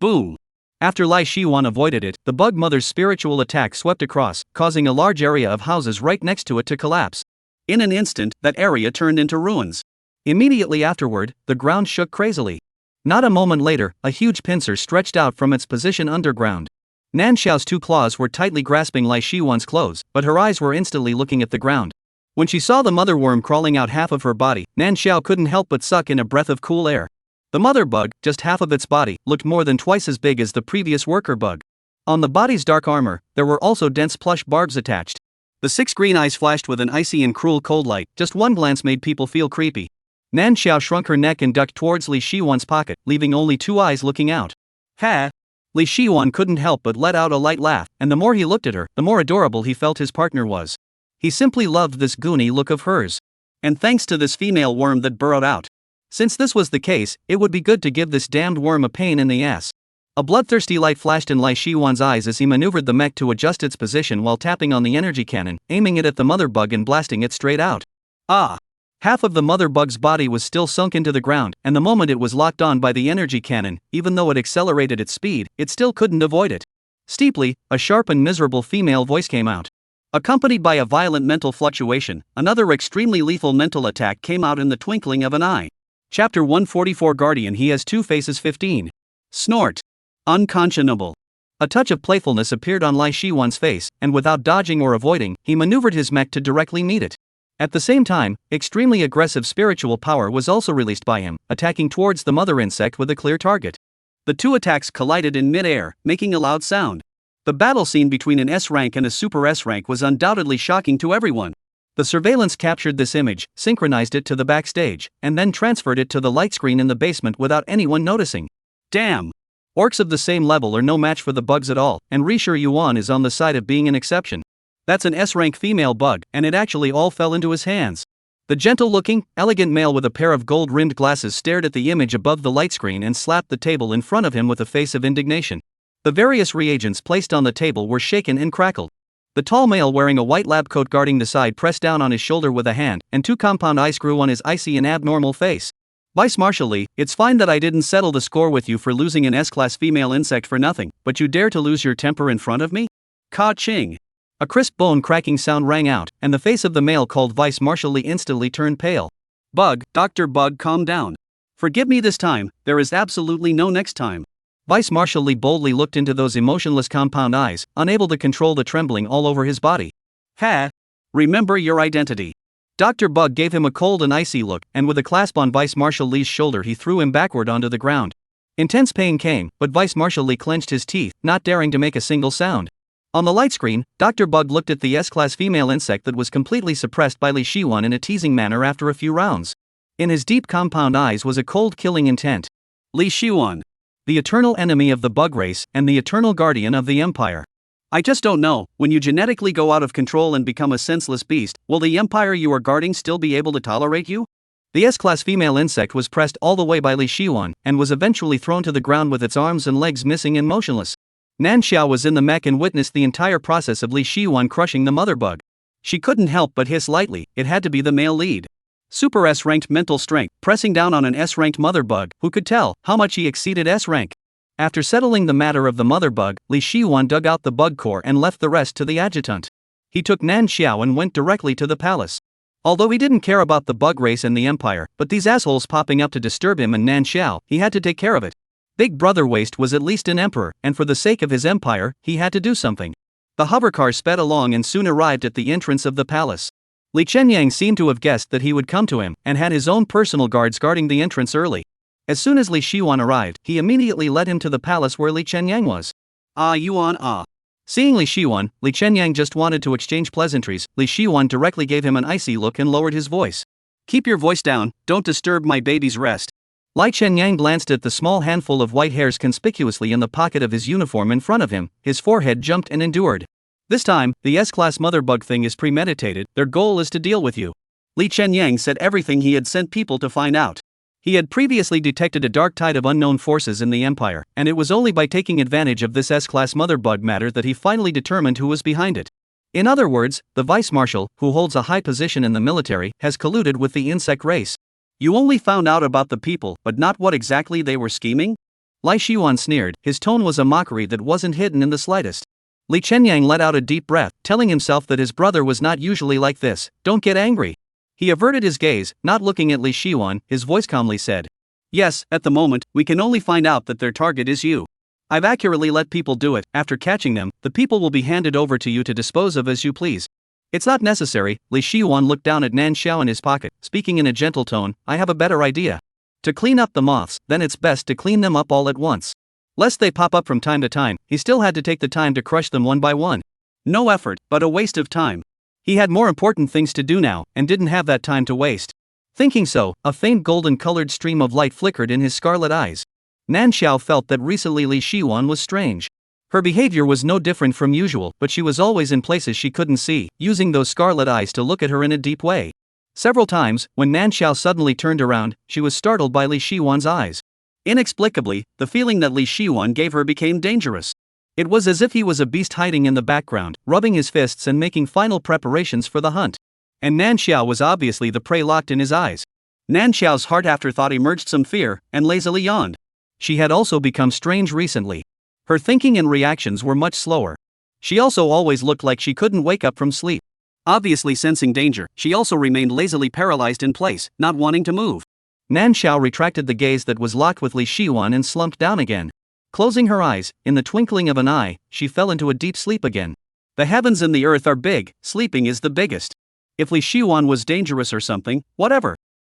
[SPEAKER 1] Boom! After Li Shiwan avoided it, the bug mother's spiritual attack swept across, causing a large area of houses right next to it to collapse. In an instant, that area turned into ruins. Immediately afterward, the ground shook crazily. Not a moment later, a huge pincer stretched out from its position underground. Nan Xiao's two claws were tightly grasping Li Shiwan's clothes, but her eyes were instantly looking at the ground. When she saw the mother worm crawling out half of her body, Nan Xiao couldn't help but suck in a breath of cool air. The mother bug, just half of its body, looked more than twice as big as the previous worker bug. On the body's dark armor, there were also dense plush barbs attached. The 6 green eyes flashed with an icy and cruel cold light. Just one glance made people feel creepy. Nan Xiao shrunk her neck and ducked towards Li Shiwan's pocket, leaving only 2 eyes looking out. Ha! Li Shiwan couldn't help but let out a light laugh, and the more he looked at her, the more adorable he felt his partner was. He simply loved this goony look of hers. And thanks to this female worm that burrowed out. Since this was the case, it would be good to give this damned worm a pain in the ass. A bloodthirsty light flashed in Lai Shiwan's eyes as he maneuvered the mech to adjust its position while tapping on the energy cannon, aiming it at the mother bug and blasting it straight out. Ah! Half of the mother bug's body was still sunk into the ground, and the moment it was locked on by the energy cannon, even though it accelerated its speed, it still couldn't avoid it. Steeply, a sharp and miserable female voice came out. Accompanied by a violent mental fluctuation, another extremely lethal mental attack came out in the twinkling of an eye. Chapter 144 Guardian He Has Two Faces 15. Snort. Unconscionable. A touch of playfulness appeared on Lai Shiwan's face, and without dodging or avoiding, he maneuvered his mech to directly meet it. At the same time, extremely aggressive spiritual power was also released by him, attacking towards the mother insect with a clear target. The two attacks collided in mid-air, making a loud sound. The battle scene between an S-rank and a Super S-rank was undoubtedly shocking to everyone. The surveillance captured this image, synchronized it to the backstage, and then transferred it to the light screen in the basement without anyone noticing. Damn! Orcs of the same level are no match for the bugs at all, and Rishir Yuan is on the side of being an exception. That's an S-rank female bug, and it actually all fell into his hands. The gentle-looking, elegant male with a pair of gold-rimmed glasses stared at the image above the light screen and slapped the table in front of him with a face of indignation. The various reagents placed on the table were shaken and crackled. The tall male wearing a white lab coat guarding the side pressed down on his shoulder with a hand, and two compound eyes grew on his icy and abnormal face. Vice Marshal Lee, it's fine that I didn't settle the score with you for losing an S-class female insect for nothing, but you dare to lose your temper in front of me? Ka-ching! A crisp bone-cracking sound rang out, and the face of the male called Vice Marshal Lee instantly turned pale. Bug, Dr. Bug, calm down. Forgive me this time, there is absolutely no next time. Vice Marshal Lee boldly looked into those emotionless compound eyes, unable to control the trembling all over his body. Ha! Remember your identity. Dr. Bug gave him a cold and icy look, and with a clasp on Vice Marshal Lee's shoulder he threw him backward onto the ground. Intense pain came, but Vice Marshal Lee clenched his teeth, not daring to make a single sound. On the light screen, Dr. Bug looked at the S-class female insect that was completely suppressed by Li Shiwan in a teasing manner after a few rounds. In his deep compound eyes was a cold killing intent. Li Shiwan. The eternal enemy of the bug race, and the eternal guardian of the empire. I just don't know, when you genetically go out of control and become a senseless beast, will the empire you are guarding still be able to tolerate you? The S-class female insect was pressed all the way by Li Shiwan, and was eventually thrown to the ground with its arms and legs missing and motionless. Nan Xiao was in the mech and witnessed the entire process of Li Shiwan crushing the mother bug. She couldn't help but hiss lightly, it had to be the male lead. Super S-ranked mental strength, pressing down on an S-ranked mother bug, who could tell how much he exceeded S-rank. After settling the matter of the mother bug, Li Shiwan dug out the bug core and left the rest to the adjutant. He took Nan Xiao and went directly to the palace. Although he didn't care about the bug race and the empire, but these assholes popping up to disturb him and Nan Xiao, he had to take care of it. Big Brother Waste was at least an emperor, and for the sake of his empire, he had to do something. The hovercar sped along and soon arrived at the entrance of the palace. Li Chenyang seemed to have guessed that he would come to him, and had his own personal guards guarding the entrance early. As soon as Li Shiwan arrived, he immediately led him to the palace where Li Chenyang was. Ah Yuan ah. Seeing Li Shiwan, Li Chenyang just wanted to exchange pleasantries. Li Shiwan directly gave him an icy look and lowered his voice. Keep your voice down, don't disturb my baby's rest. Li Chenyang glanced at the small handful of white hairs conspicuously in the pocket of his uniform in front of him, his forehead jumped and endured. This time, the S-class mother bug thing is premeditated, their goal is to deal with you. Li Chenyang said everything he had sent people to find out. He had previously detected a dark tide of unknown forces in the empire, and it was only by taking advantage of this S-class mother bug matter that he finally determined who was behind it. In other words, the vice marshal, who holds a high position in the military, has colluded with the insect race. You only found out about the people, but not what exactly they were scheming? Li Shiwan sneered, his tone was a mockery that wasn't hidden in the slightest. Li Chenyang let out a deep breath, telling himself that his brother was not usually like this. Don't get angry. He averted his gaze, not looking at Li Shiwan, his voice calmly said. Yes, at the moment, we can only find out that their target is you. I've accurately let people do it. After catching them, the people will be handed over to you to dispose of as you please. It's not necessary. Li Shiwan looked down at Nan Xiao in his pocket, speaking in a gentle tone. I have a better idea. To clean up the moths, then it's best to clean them up all at once. Lest they pop up from time to time, he still had to take the time to crush them one by one. No effort, but a waste of time. He had more important things to do now, and didn't have that time to waste. Thinking so, a faint golden-colored stream of light flickered in his scarlet eyes. Nan Xiao felt that recently Li Shiwan was strange. Her behavior was no different from usual, but she was always in places she couldn't see, using those scarlet eyes to look at her in a deep way. Several times, when Nan Xiao suddenly turned around, she was startled by Li Shiwan's eyes. Inexplicably, the feeling that Li Shiwan gave her became dangerous. It was as if he was a beast hiding in the background, rubbing his fists and making final preparations for the hunt. And Nan Xiao was obviously the prey locked in his eyes. Nan Xiao's heart afterthought emerged some fear, and lazily yawned. She had also become strange recently. Her thinking and reactions were much slower. She also always looked like she couldn't wake up from sleep. Obviously sensing danger, she also remained lazily paralyzed in place, not wanting to move. Nan Xiao retracted the gaze that was locked with Li Shiwan and slumped down again. Closing her eyes, in the twinkling of an eye, she fell into a deep sleep again. The heavens and the earth are big, sleeping is the biggest. If Li Shiwan was dangerous or something, whatever.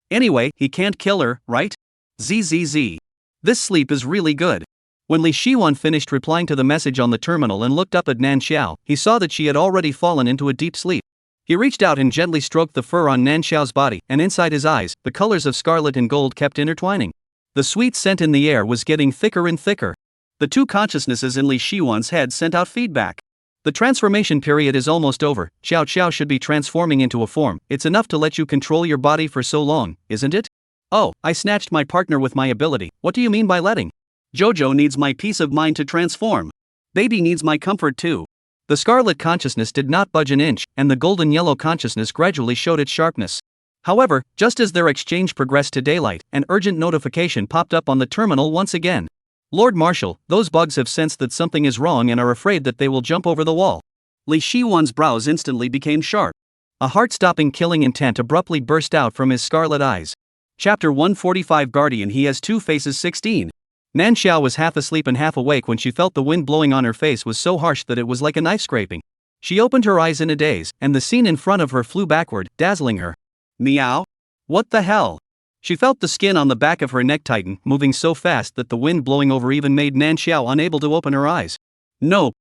[SPEAKER 1] Anyway, he can't kill her, right? Zzz. This sleep is really good. When Li Shiwan finished replying to the message on the terminal and looked up at Nan Xiao, he saw that she had already fallen into a deep sleep. He reached out and gently stroked the fur on Nan Xiao's body, and inside his eyes, the colors of scarlet and gold kept intertwining. The sweet scent in the air was getting thicker and thicker. The two consciousnesses in Li Shiwan's head sent out feedback. The transformation period is almost over. Xiao Xiao should be transforming into a form. It's enough to let you control your body for so long, isn't it? Oh, I snatched my partner with my ability. What do you mean by letting? Jojo needs my peace of mind to transform. Baby needs my comfort too. The scarlet consciousness did not budge an inch, and the golden yellow consciousness gradually showed its sharpness. However, just as their exchange progressed to daylight, an urgent notification popped up on the terminal once again. Lord Marshal, those bugs have sensed that something is wrong and are afraid that they will jump over the wall. Li Shiwan's brows instantly became sharp. A heart-stopping killing intent abruptly burst out from his scarlet eyes. Chapter 145 Guardian He Has Two Faces 16. Nan Xiao was half asleep and half awake when she felt the wind blowing on her face was so harsh that it was like a knife scraping. She opened her eyes in a daze, and the scene in front of her flew backward, dazzling her. Meow? What the hell? She felt the skin on the back of her neck tighten, moving so fast that the wind blowing over even made Nan Xiao unable to open her eyes. No.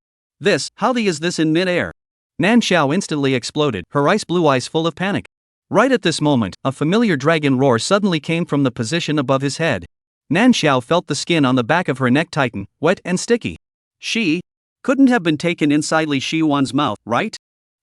[SPEAKER 1] How is this in mid-air? Nan Xiao instantly exploded, her ice blue eyes full of panic. Right at this moment, a familiar dragon roar suddenly came from the position above his head. Nan Xiao felt the skin on the back of her neck tighten, wet and sticky. She couldn't have been taken inside Li Shiwan's mouth, right?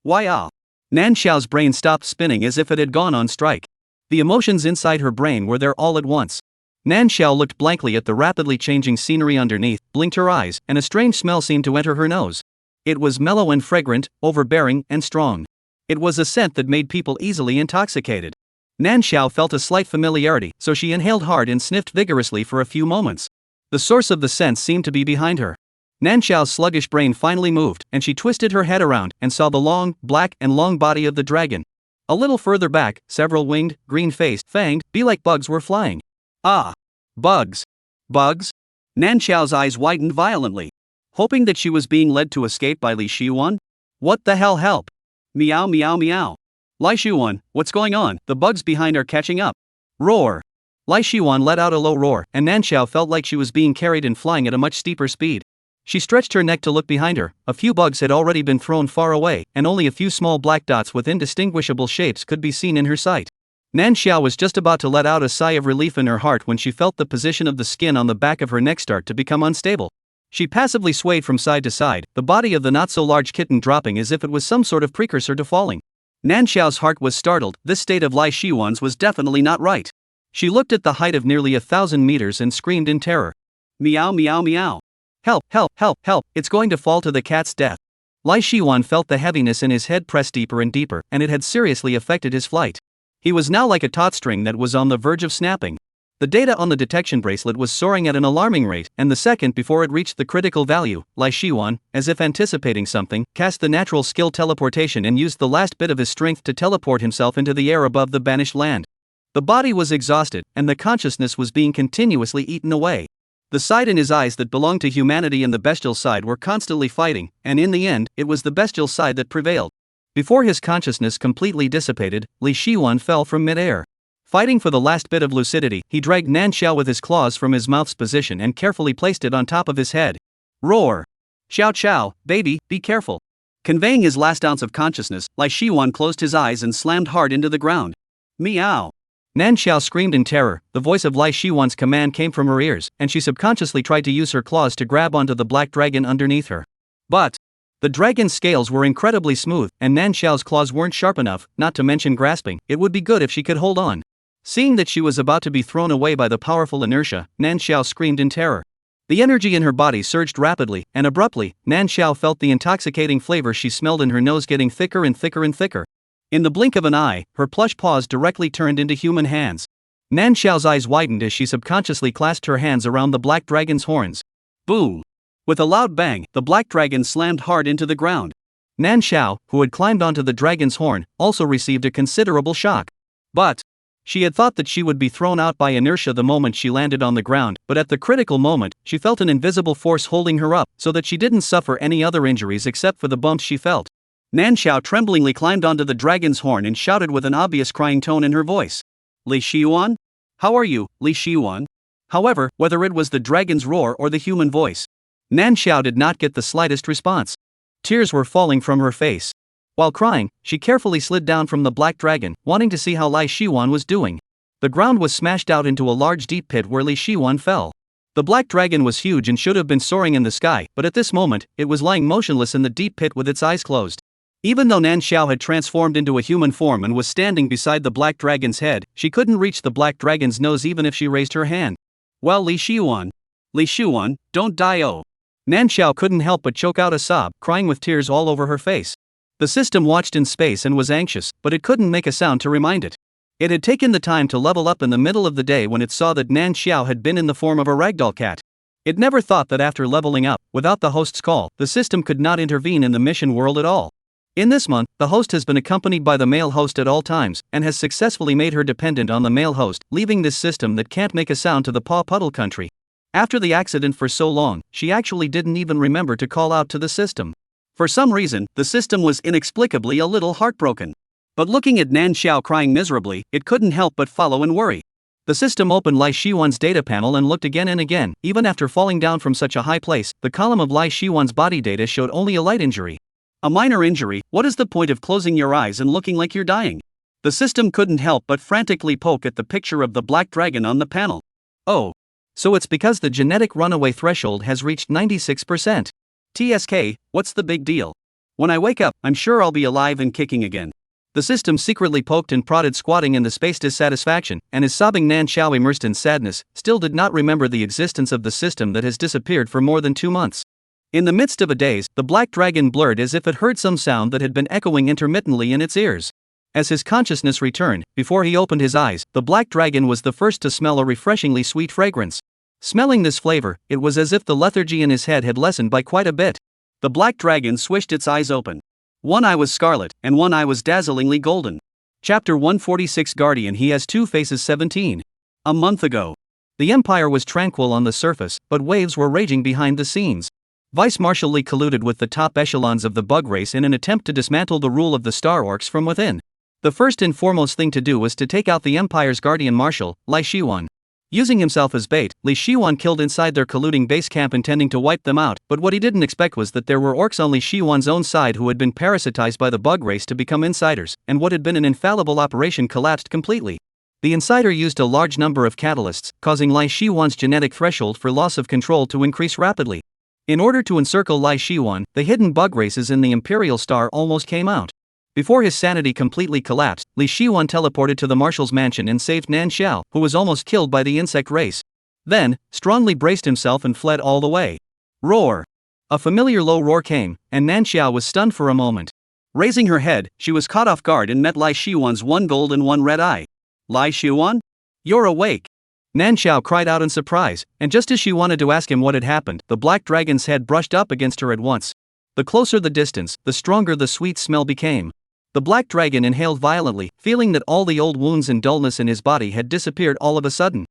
[SPEAKER 1] Why Nan Xiao's brain stopped spinning as if it had gone on strike. The emotions inside her brain were there all at once. Nan Xiao looked blankly at the rapidly changing scenery underneath, blinked her eyes, and a strange smell seemed to enter her nose. It was mellow and fragrant, overbearing and strong. It was a scent that made people easily intoxicated. Nan Xiao felt a slight familiarity, so she inhaled hard and sniffed vigorously for a few moments. The source of the scent seemed to be behind her. Nan Xiao's sluggish brain finally moved, and she twisted her head around and saw the long, black and long body of the dragon. A little further back, several winged, green-faced, fanged, bee-like bugs were flying. Bugs. Bugs? Nan Xiao's eyes widened violently. Hoping that she was being led to escape by Li Shiwan? What the hell, help? Meow meow meow. Li Shiwan, what's going on? The bugs behind are catching up. Roar. Li Shiwan let out a low roar, and Nan Xiao felt like she was being carried and flying at a much steeper speed. She stretched her neck to look behind her. A few bugs had already been thrown far away, and only a few small black dots with indistinguishable shapes could be seen in her sight. Nan Xiao was just about to let out a sigh of relief in her heart when she felt the position of the skin on the back of her neck start to become unstable. She passively swayed from side to side, the body of the not-so-large kitten dropping as if it was some sort of precursor to falling. Nan Xiao's heart was startled. This state of Li Shiwan's was definitely not right. She looked at the height of nearly 1,000 meters and screamed in terror. Meow meow meow. Help, help, help, help, it's going to fall to the cat's death. Li Shiwan felt the heaviness in his head press deeper and deeper, and it had seriously affected his flight. He was now like a taut string that was on the verge of snapping. The data on the detection bracelet was soaring at an alarming rate, and the second before it reached the critical value, Li Shiwan, as if anticipating something, cast the natural skill teleportation and used the last bit of his strength to teleport himself into the air above the banished land. The body was exhausted, and the consciousness was being continuously eaten away. The side in his eyes that belonged to humanity and the bestial side were constantly fighting, and in the end, it was the bestial side that prevailed. Before his consciousness completely dissipated, Li Shiwan fell from mid-air. Fighting for the last bit of lucidity, he dragged Nan Xiao with his claws from his mouth's position and carefully placed it on top of his head. Roar! Xiao Xiao, baby, be careful. Conveying his last ounce of consciousness, Li Shiwan closed his eyes and slammed hard into the ground. Meow! Nan Xiao screamed in terror. The voice of Li Shiwan's command came from her ears, and she subconsciously tried to use her claws to grab onto the black dragon underneath her. But the dragon's scales were incredibly smooth, and Nan Xiao's claws weren't sharp enough, not to mention grasping. It would be good if she could hold on. Seeing that she was about to be thrown away by the powerful inertia, Nan Xiao screamed in terror. The energy in her body surged rapidly, and abruptly, Nan Xiao felt the intoxicating flavor she smelled in her nose getting thicker and thicker and thicker. In the blink of an eye, her plush paws directly turned into human hands. Nan Xiao's eyes widened as she subconsciously clasped her hands around the black dragon's horns. Boom! With a loud bang, the black dragon slammed hard into the ground. Nan Xiao, who had climbed onto the dragon's horn, also received a considerable shock. But she had thought that she would be thrown out by inertia the moment she landed on the ground, but at the critical moment, she felt an invisible force holding her up, so that she didn't suffer any other injuries except for the bumps she felt. Nan Xiao tremblingly climbed onto the dragon's horn and shouted with an obvious crying tone in her voice. Li Shiyuan? How are you, Li Shiyuan? However, whether it was the dragon's roar or the human voice, Nan Xiao did not get the slightest response. Tears were falling from her face. While crying, she carefully slid down from the black dragon, wanting to see how Li Shiyuan was doing. The ground was smashed out into a large deep pit where Li Shiyuan fell. The black dragon was huge and should have been soaring in the sky, but at this moment, it was lying motionless in the deep pit with its eyes closed. Even though Nan Xiao had transformed into a human form and was standing beside the black dragon's head, she couldn't reach the black dragon's nose even if she raised her hand. Well, Li Shiyuan, don't die, oh. Nan Xiao couldn't help but choke out a sob, crying with tears all over her face. The system watched in space and was anxious, but it couldn't make a sound to remind it. It had taken the time to level up in the middle of the day when it saw that Nan Xiao had been in the form of a ragdoll cat. It never thought that after leveling up, without the host's call, the system could not intervene in the mission world at all. In this month, the host has been accompanied by the male host at all times, and has successfully made her dependent on the male host, leaving this system that can't make a sound to the Paw Puddle country. After the accident for so long, she actually didn't even remember to call out to the system. For some reason, the system was inexplicably a little heartbroken. But looking at Nan Xiao crying miserably, it couldn't help but follow and worry. The system opened Li Shiyuan's data panel and looked again and again. Even after falling down from such a high place, the column of Li Shiyuan's body data showed only a light injury. A minor injury. What is the point of closing your eyes and looking like you're dying? The system couldn't help but frantically poke at the picture of the black dragon on the panel. Oh. So it's because the genetic runaway threshold has reached 96%. TSK, what's the big deal? When I wake up, I'm sure I'll be alive and kicking again. The system secretly poked and prodded, squatting in the space dissatisfaction, and his sobbing Nan Xiao, immersed in sadness, still did not remember the existence of the system that has disappeared for more than 2 months. In the midst of a daze, the black dragon blurred as if it heard some sound that had been echoing intermittently in its ears. As his consciousness returned, before he opened his eyes, the black dragon was the first to smell a refreshingly sweet fragrance. Smelling this flavor, it was as if the lethargy in his head had lessened by quite a bit. The black dragon swished its eyes open. One eye was scarlet, and one eye was dazzlingly golden. Chapter 146, Guardian. He has two faces. 17. A month ago. The Empire was tranquil on the surface, but waves were raging behind the scenes. Vice Marshal Li colluded with the top echelons of the bug race in an attempt to dismantle the rule of the Star Orcs from within. The first and foremost thing to do was to take out the Empire's Guardian Marshal, Li Shiyuan. Using himself as bait, Li Shiyuan killed inside their colluding base camp, intending to wipe them out, but what he didn't expect was that there were orcs on Li Shiyuan's own side who had been parasitized by the bug race to become insiders, and what had been an infallible operation collapsed completely. The insider used a large number of catalysts, causing Li Shiyuan's genetic threshold for loss of control to increase rapidly. In order to encircle Li Shiyuan, the hidden bug races in the Imperial Star almost came out. Before his sanity completely collapsed, Li Shiyuan teleported to the Marshal's mansion and saved Nan Xiao, who was almost killed by the insect race. Then, strongly braced himself and fled all the way. Roar! A familiar low roar came, and Nan Xiao was stunned for a moment. Raising her head, she was caught off guard and met Li Shiyuan's one gold and one red eye. Li Shiyuan? You're awake! Nan Xiao cried out in surprise, and just as she wanted to ask him what had happened, the black dragon's head brushed up against her at once. The closer the distance, the stronger the sweet smell became. The black dragon inhaled violently, feeling that all the old wounds and dullness in his body had disappeared all of a sudden.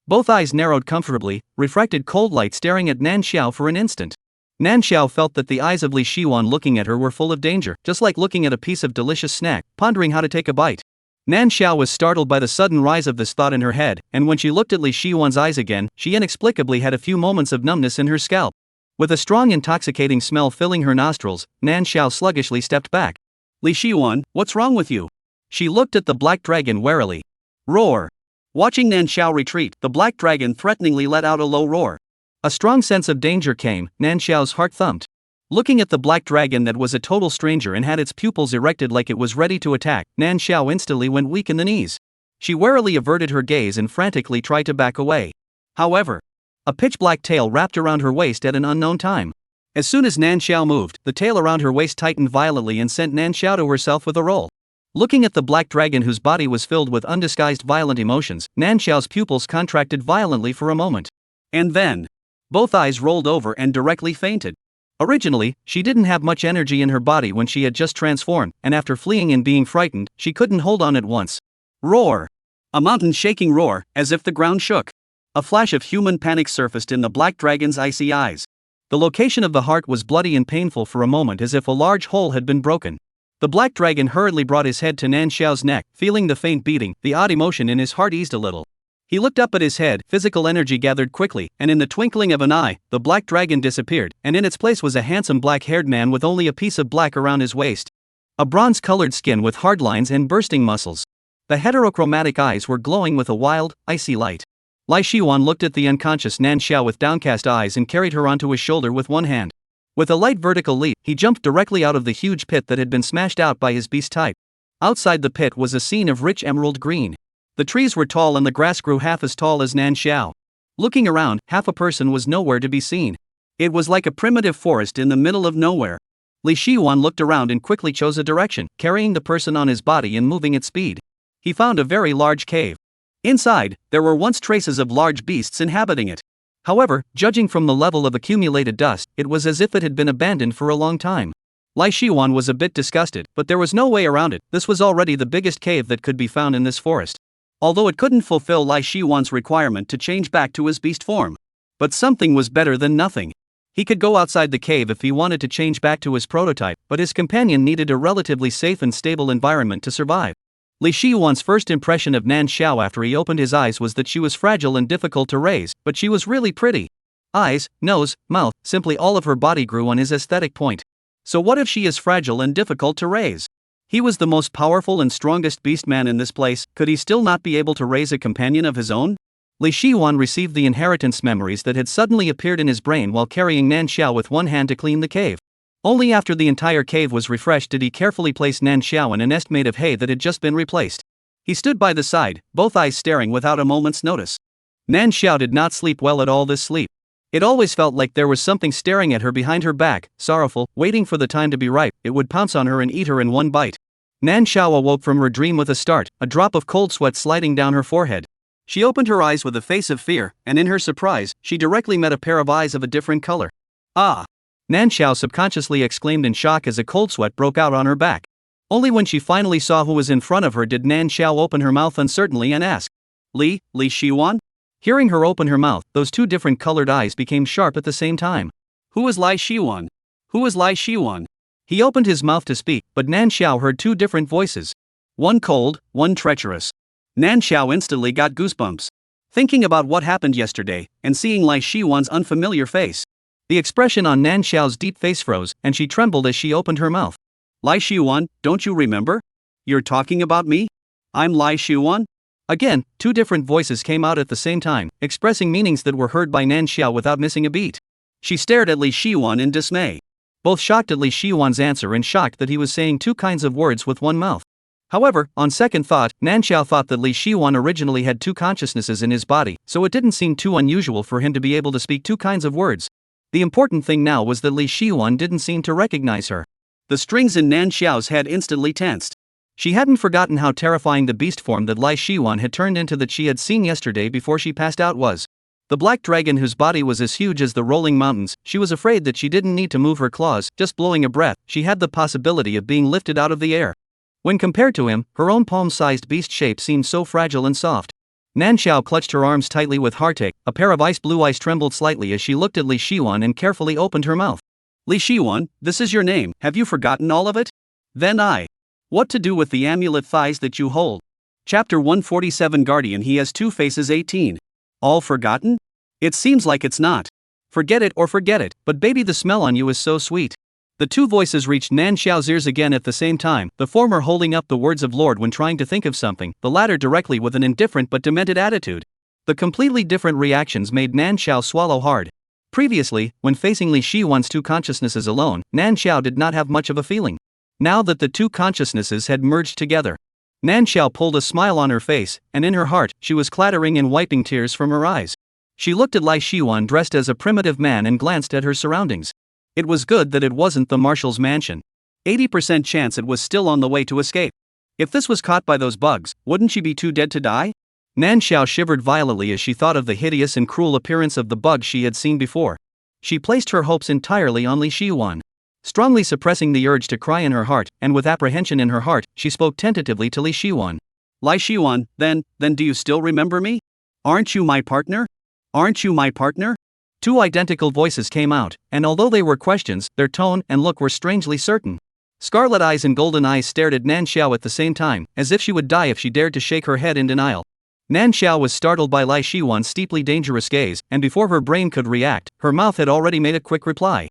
[SPEAKER 1] Both eyes narrowed comfortably, refracted cold light staring at Nan Xiao for an instant. Nan Xiao felt that the eyes of Li Shiyuan looking at her were full of danger, just like looking at a piece of delicious snack, pondering how to take a bite. Nan Xiao was startled by the sudden rise of this thought in her head, and when she looked at Li Shiyuan's eyes again, she inexplicably had a few moments of numbness in her scalp. With a strong intoxicating smell filling her nostrils, Nan Xiao sluggishly stepped back. Li Shiyuan, what's wrong with you? She looked at the black dragon warily. Roar! Watching Nan Xiao retreat, the black dragon threateningly let out a low roar. A strong sense of danger came, Nan Xiao's heart thumped. Looking at the black dragon that was a total stranger and had its pupils erected like it was ready to attack, Nan Xiao instantly went weak in the knees. She warily averted her gaze and frantically tried to back away. However, a pitch-black tail wrapped around her waist at an unknown time. As soon as Nan Xiao moved, the tail around her waist tightened violently and sent Nan Xiao to herself with a roll. Looking at the black dragon whose body was filled with undisguised violent emotions, Nan Xiao's pupils contracted violently for a moment. And then, both eyes rolled over and directly fainted. Originally, she didn't have much energy in her body when she had just transformed, and after fleeing and being frightened, she couldn't hold on at once. Roar! A mountain-shaking roar, as if the ground shook. A flash of human panic surfaced in the black dragon's icy eyes. The location of the heart was bloody and painful for a moment, as if a large hole had been broken. The black dragon hurriedly brought his head to Nan Xiao's neck, feeling the faint beating. The odd emotion in his heart eased a little. He looked up at his head, physical energy gathered quickly, and in the twinkling of an eye, the black dragon disappeared, and in its place was a handsome black-haired man with only a piece of black around his waist. A bronze-colored skin with hard lines and bursting muscles. The heterochromatic eyes were glowing with a wild, icy light. Lai Shiwan looked at the unconscious Nan Xiao with downcast eyes and carried her onto his shoulder with one hand. With a light vertical leap, he jumped directly out of the huge pit that had been smashed out by his beast type. Outside the pit was a scene of rich emerald green. The trees were tall and the grass grew half as tall as Nan Xiao. Looking around, half a person was nowhere to be seen. It was like a primitive forest in the middle of nowhere. Li Shiwan looked around and quickly chose a direction, carrying the person on his body and moving at speed. He found a very large cave. Inside, there were once traces of large beasts inhabiting it. However, judging from the level of accumulated dust, it was as if it had been abandoned for a long time. Lai Shiwan was a bit disgusted, but there was no way around it. This was already the biggest cave that could be found in this forest. Although it couldn't fulfill Lai Shiwan's requirement to change back to his beast form. But something was better than nothing. He could go outside the cave if he wanted to change back to his prototype, but his companion needed a relatively safe and stable environment to survive. Li Shiwan's first impression of Nan Xiao after he opened his eyes was that she was fragile and difficult to raise, but she was really pretty. Eyes, nose, mouth, simply all of her body grew on his aesthetic point. So what if she is fragile and difficult to raise? He was the most powerful and strongest beast man in this place, could he still not be able to raise a companion of his own? Li Shiwan received the inheritance memories that had suddenly appeared in his brain while carrying Nan Xiao with one hand to clean the cave. Only after the entire cave was refreshed did he carefully place Nan Xiao in a nest made of hay that had just been replaced. He stood by the side, both eyes staring without a moment's notice. Nan Xiao did not sleep well at all this sleep. It always felt like there was something staring at her behind her back, sorrowful, waiting for the time to be ripe. It would pounce on her and eat her in one bite. Nan Xiao awoke from her dream with a start, a drop of cold sweat sliding down her forehead. She opened her eyes with a face of fear, and in her surprise, she directly met a pair of eyes of a different color. Ah! Nan Xiao subconsciously exclaimed in shock as a cold sweat broke out on her back. Only when she finally saw who was in front of her did Nan Xiao open her mouth uncertainly and ask, Li Shiwan? Hearing her open her mouth, those two different colored eyes became sharp at the same time. Who is Lai Shiwan? Who is Lai Shiwan? He opened his mouth to speak, but Nan Xiao heard two different voices. One cold, one treacherous. Nan Xiao instantly got goosebumps. Thinking about what happened yesterday, and seeing Lai Shiwan's unfamiliar face. The expression on Nan Xiao's deep face froze, and she trembled as she opened her mouth. Lai Shiwan, don't you remember? You're talking about me? I'm Lai Shiwan? Again, two different voices came out at the same time, expressing meanings that were heard by Nan Xiao without missing a beat. She stared at Li Shiwan in dismay. Both shocked at Li Shiwan's answer and shocked that he was saying two kinds of words with one mouth. However, on second thought, Nan Xiao thought that Li Shiwan originally had two consciousnesses in his body, so it didn't seem too unusual for him to be able to speak two kinds of words. The important thing now was that Li Shiwan didn't seem to recognize her. The strings in Nan Xiao's head instantly tensed. She hadn't forgotten how terrifying the beast form that Lai Shiwan had turned into that she had seen yesterday before she passed out was. The black dragon whose body was as huge as the rolling mountains. She was afraid that she didn't need to move her claws, just blowing a breath, she had the possibility of being lifted out of the air. When compared to him, her own palm-sized beast shape seemed so fragile and soft. Nan Xiao clutched her arms tightly with heartache. A pair of ice blue eyes trembled slightly as she looked at Li Shiwan and carefully opened her mouth. Li Shiwan, this is your name, have you forgotten all of it? Then what to do with the amulet thighs that you hold? Chapter 147 Guardian. He has two faces. 18. All forgotten? It seems like it's not. Forget it or forget it, but baby, the smell on you is so sweet. The two voices reached Nan Xiao's ears again at the same time, the former holding up the words of Lord when trying to think of something, the latter directly with an indifferent but demented attitude. The completely different reactions made Nan Xiao swallow hard. Previously, when facing Li Shiwan's two consciousnesses alone, Nan Xiao did not have much of a feeling. Now that the two consciousnesses had merged together, Nan Xiao pulled a smile on her face, and in her heart, she was clattering and wiping tears from her eyes. She looked at Lai Shiwan dressed as a primitive man and glanced at her surroundings. It was good that it wasn't the marshal's mansion. 80% chance it was still on the way to escape. If this was caught by those bugs, wouldn't she be too dead to die? Nan Xiao shivered violently as she thought of the hideous and cruel appearance of the bugs she had seen before. She placed her hopes entirely on Li Shiwan. Strongly suppressing the urge to cry in her heart, and with apprehension in her heart, she spoke tentatively to Li Shiwan. Li Shiwan, then do you still remember me? Aren't you my partner? Aren't you my partner? Two identical voices came out, and although they were questions, their tone and look were strangely certain. Scarlet eyes and golden eyes stared at Nan Xiao at the same time, as if she would die if she dared to shake her head in denial. Nan Xiao was startled by Lai Shiwan's steeply dangerous gaze, and before her brain could react, her mouth had already made a quick reply.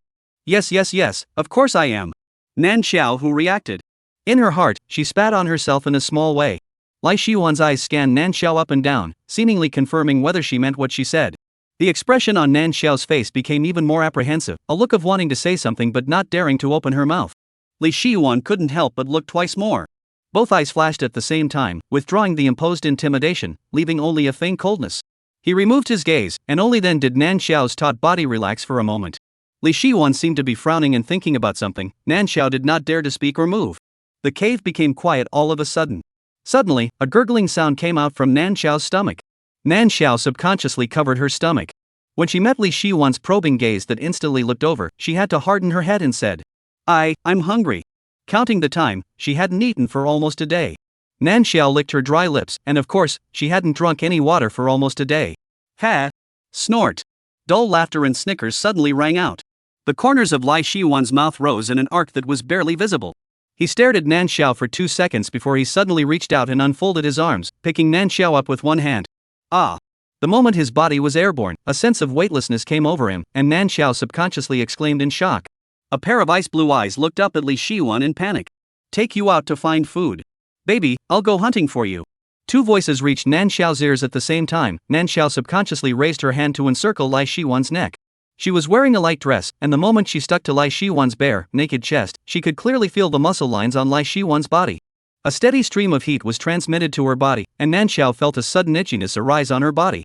[SPEAKER 1] Yes, of course I am. Nan Xiao who reacted. In her heart, she spat on herself in a small way. Lai Shiwan's eyes scanned Nan Xiao up and down, seemingly confirming whether she meant what she said. The expression on Nan Xiao's face became even more apprehensive, a look of wanting to say something but not daring to open her mouth. Li Shiwan couldn't help but look twice more. Both eyes flashed at the same time, withdrawing the imposed intimidation, leaving only a faint coldness. He removed his gaze, and only then did Nan Xiao's taut body relax for a moment. Li Shiwan seemed to be frowning and thinking about something. Nan Xiao did not dare to speak or move. The cave became quiet all of a sudden. Suddenly, a gurgling sound came out from Nan Xiao's stomach. Nan Xiao subconsciously covered her stomach. When she met Li Shiwan's probing gaze that instantly looked over, she had to harden her head and said, I'm hungry. Counting the time, she hadn't eaten for almost a day. Nan Xiao licked her dry lips, and of course, she hadn't drunk any water for almost a day. Ha! Snort! Dull laughter and snickers suddenly rang out. The corners of Lai Shiwan's mouth rose in an arc that was barely visible. He stared at Nan Xiao for 2 seconds before he suddenly reached out and unfolded his arms, picking Nan Xiao up with one hand. Ah! The moment his body was airborne, a sense of weightlessness came over him, and Nan Xiao subconsciously exclaimed in shock. A pair of ice blue eyes looked up at Li Shiwan in panic. Take you out to find food. Baby, I'll go hunting for you. Two voices reached Nan Xiao's ears at the same time. Nan Xiao subconsciously raised her hand to encircle Lai Shiwan's neck. She was wearing a light dress, and the moment she stuck to Lai Shiwan's bare, naked chest, she could clearly feel the muscle lines on Lai Shiwan's body. A steady stream of heat was transmitted to her body, and Nan Xiao felt a sudden itchiness arise on her body.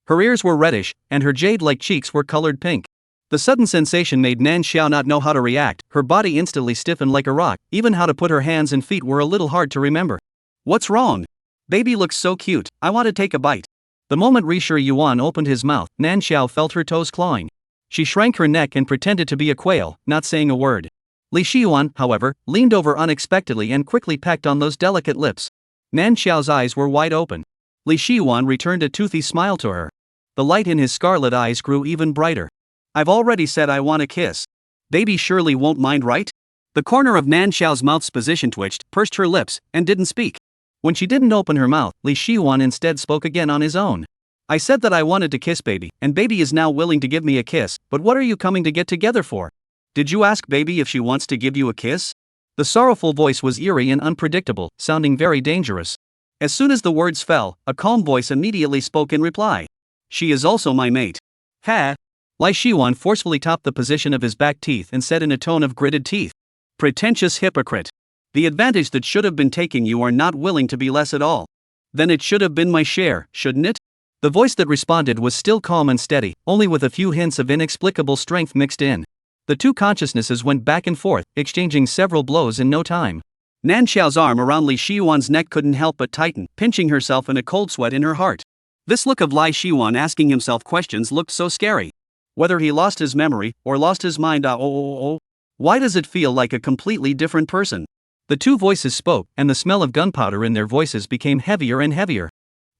[SPEAKER 1] Her ears were reddish, and her jade-like cheeks were colored pink. The sudden sensation made Nan Xiao not know how to react. Her body instantly stiffened like a rock. Even how to put her hands and feet were a little hard to remember. What's wrong? Baby looks so cute, I want to take a bite. The moment Risher Yuan opened his mouth, Nan Xiao felt her toes clawing. She shrank her neck and pretended to be a quail, not saying a word. Li Shiwan, however, leaned over unexpectedly and quickly pecked on those delicate lips. Nan Xiao's eyes were wide open. Li Shiwan returned a toothy smile to her. The light in his scarlet eyes grew even brighter. I've already said I want a kiss. Baby surely won't mind, right? The corner of Nan Xiao's mouth's position twitched, pursed her lips, and didn't speak. When she didn't open her mouth, Li Shiwan instead spoke again on his own. I said that I wanted to kiss Baby, and Baby is now willing to give me a kiss, but what are you coming to get together for? Did you ask Baby if she wants to give you a kiss? The sorrowful voice was eerie and unpredictable, sounding very dangerous. As soon as the words fell, a calm voice immediately spoke in reply. She is also my mate. Ha! Lai Shiwan forcefully topped the position of his back teeth and said in a tone of gritted teeth. Pretentious hypocrite. The advantage that should have been taken you are not willing to be less at all. Then it should have been my share, shouldn't it? The voice that responded was still calm and steady, only with a few hints of inexplicable strength mixed in. The two consciousnesses went back and forth, exchanging several blows in no time. Nan Xiao's arm around Li Shiwan's neck couldn't help but tighten, pinching herself in a cold sweat in her heart. This look of Lai Shiwan asking himself questions looked so scary. Whether he lost his memory, or lost his mind, why does it feel like a completely different person? The two voices spoke, and the smell of gunpowder in their voices became heavier and heavier.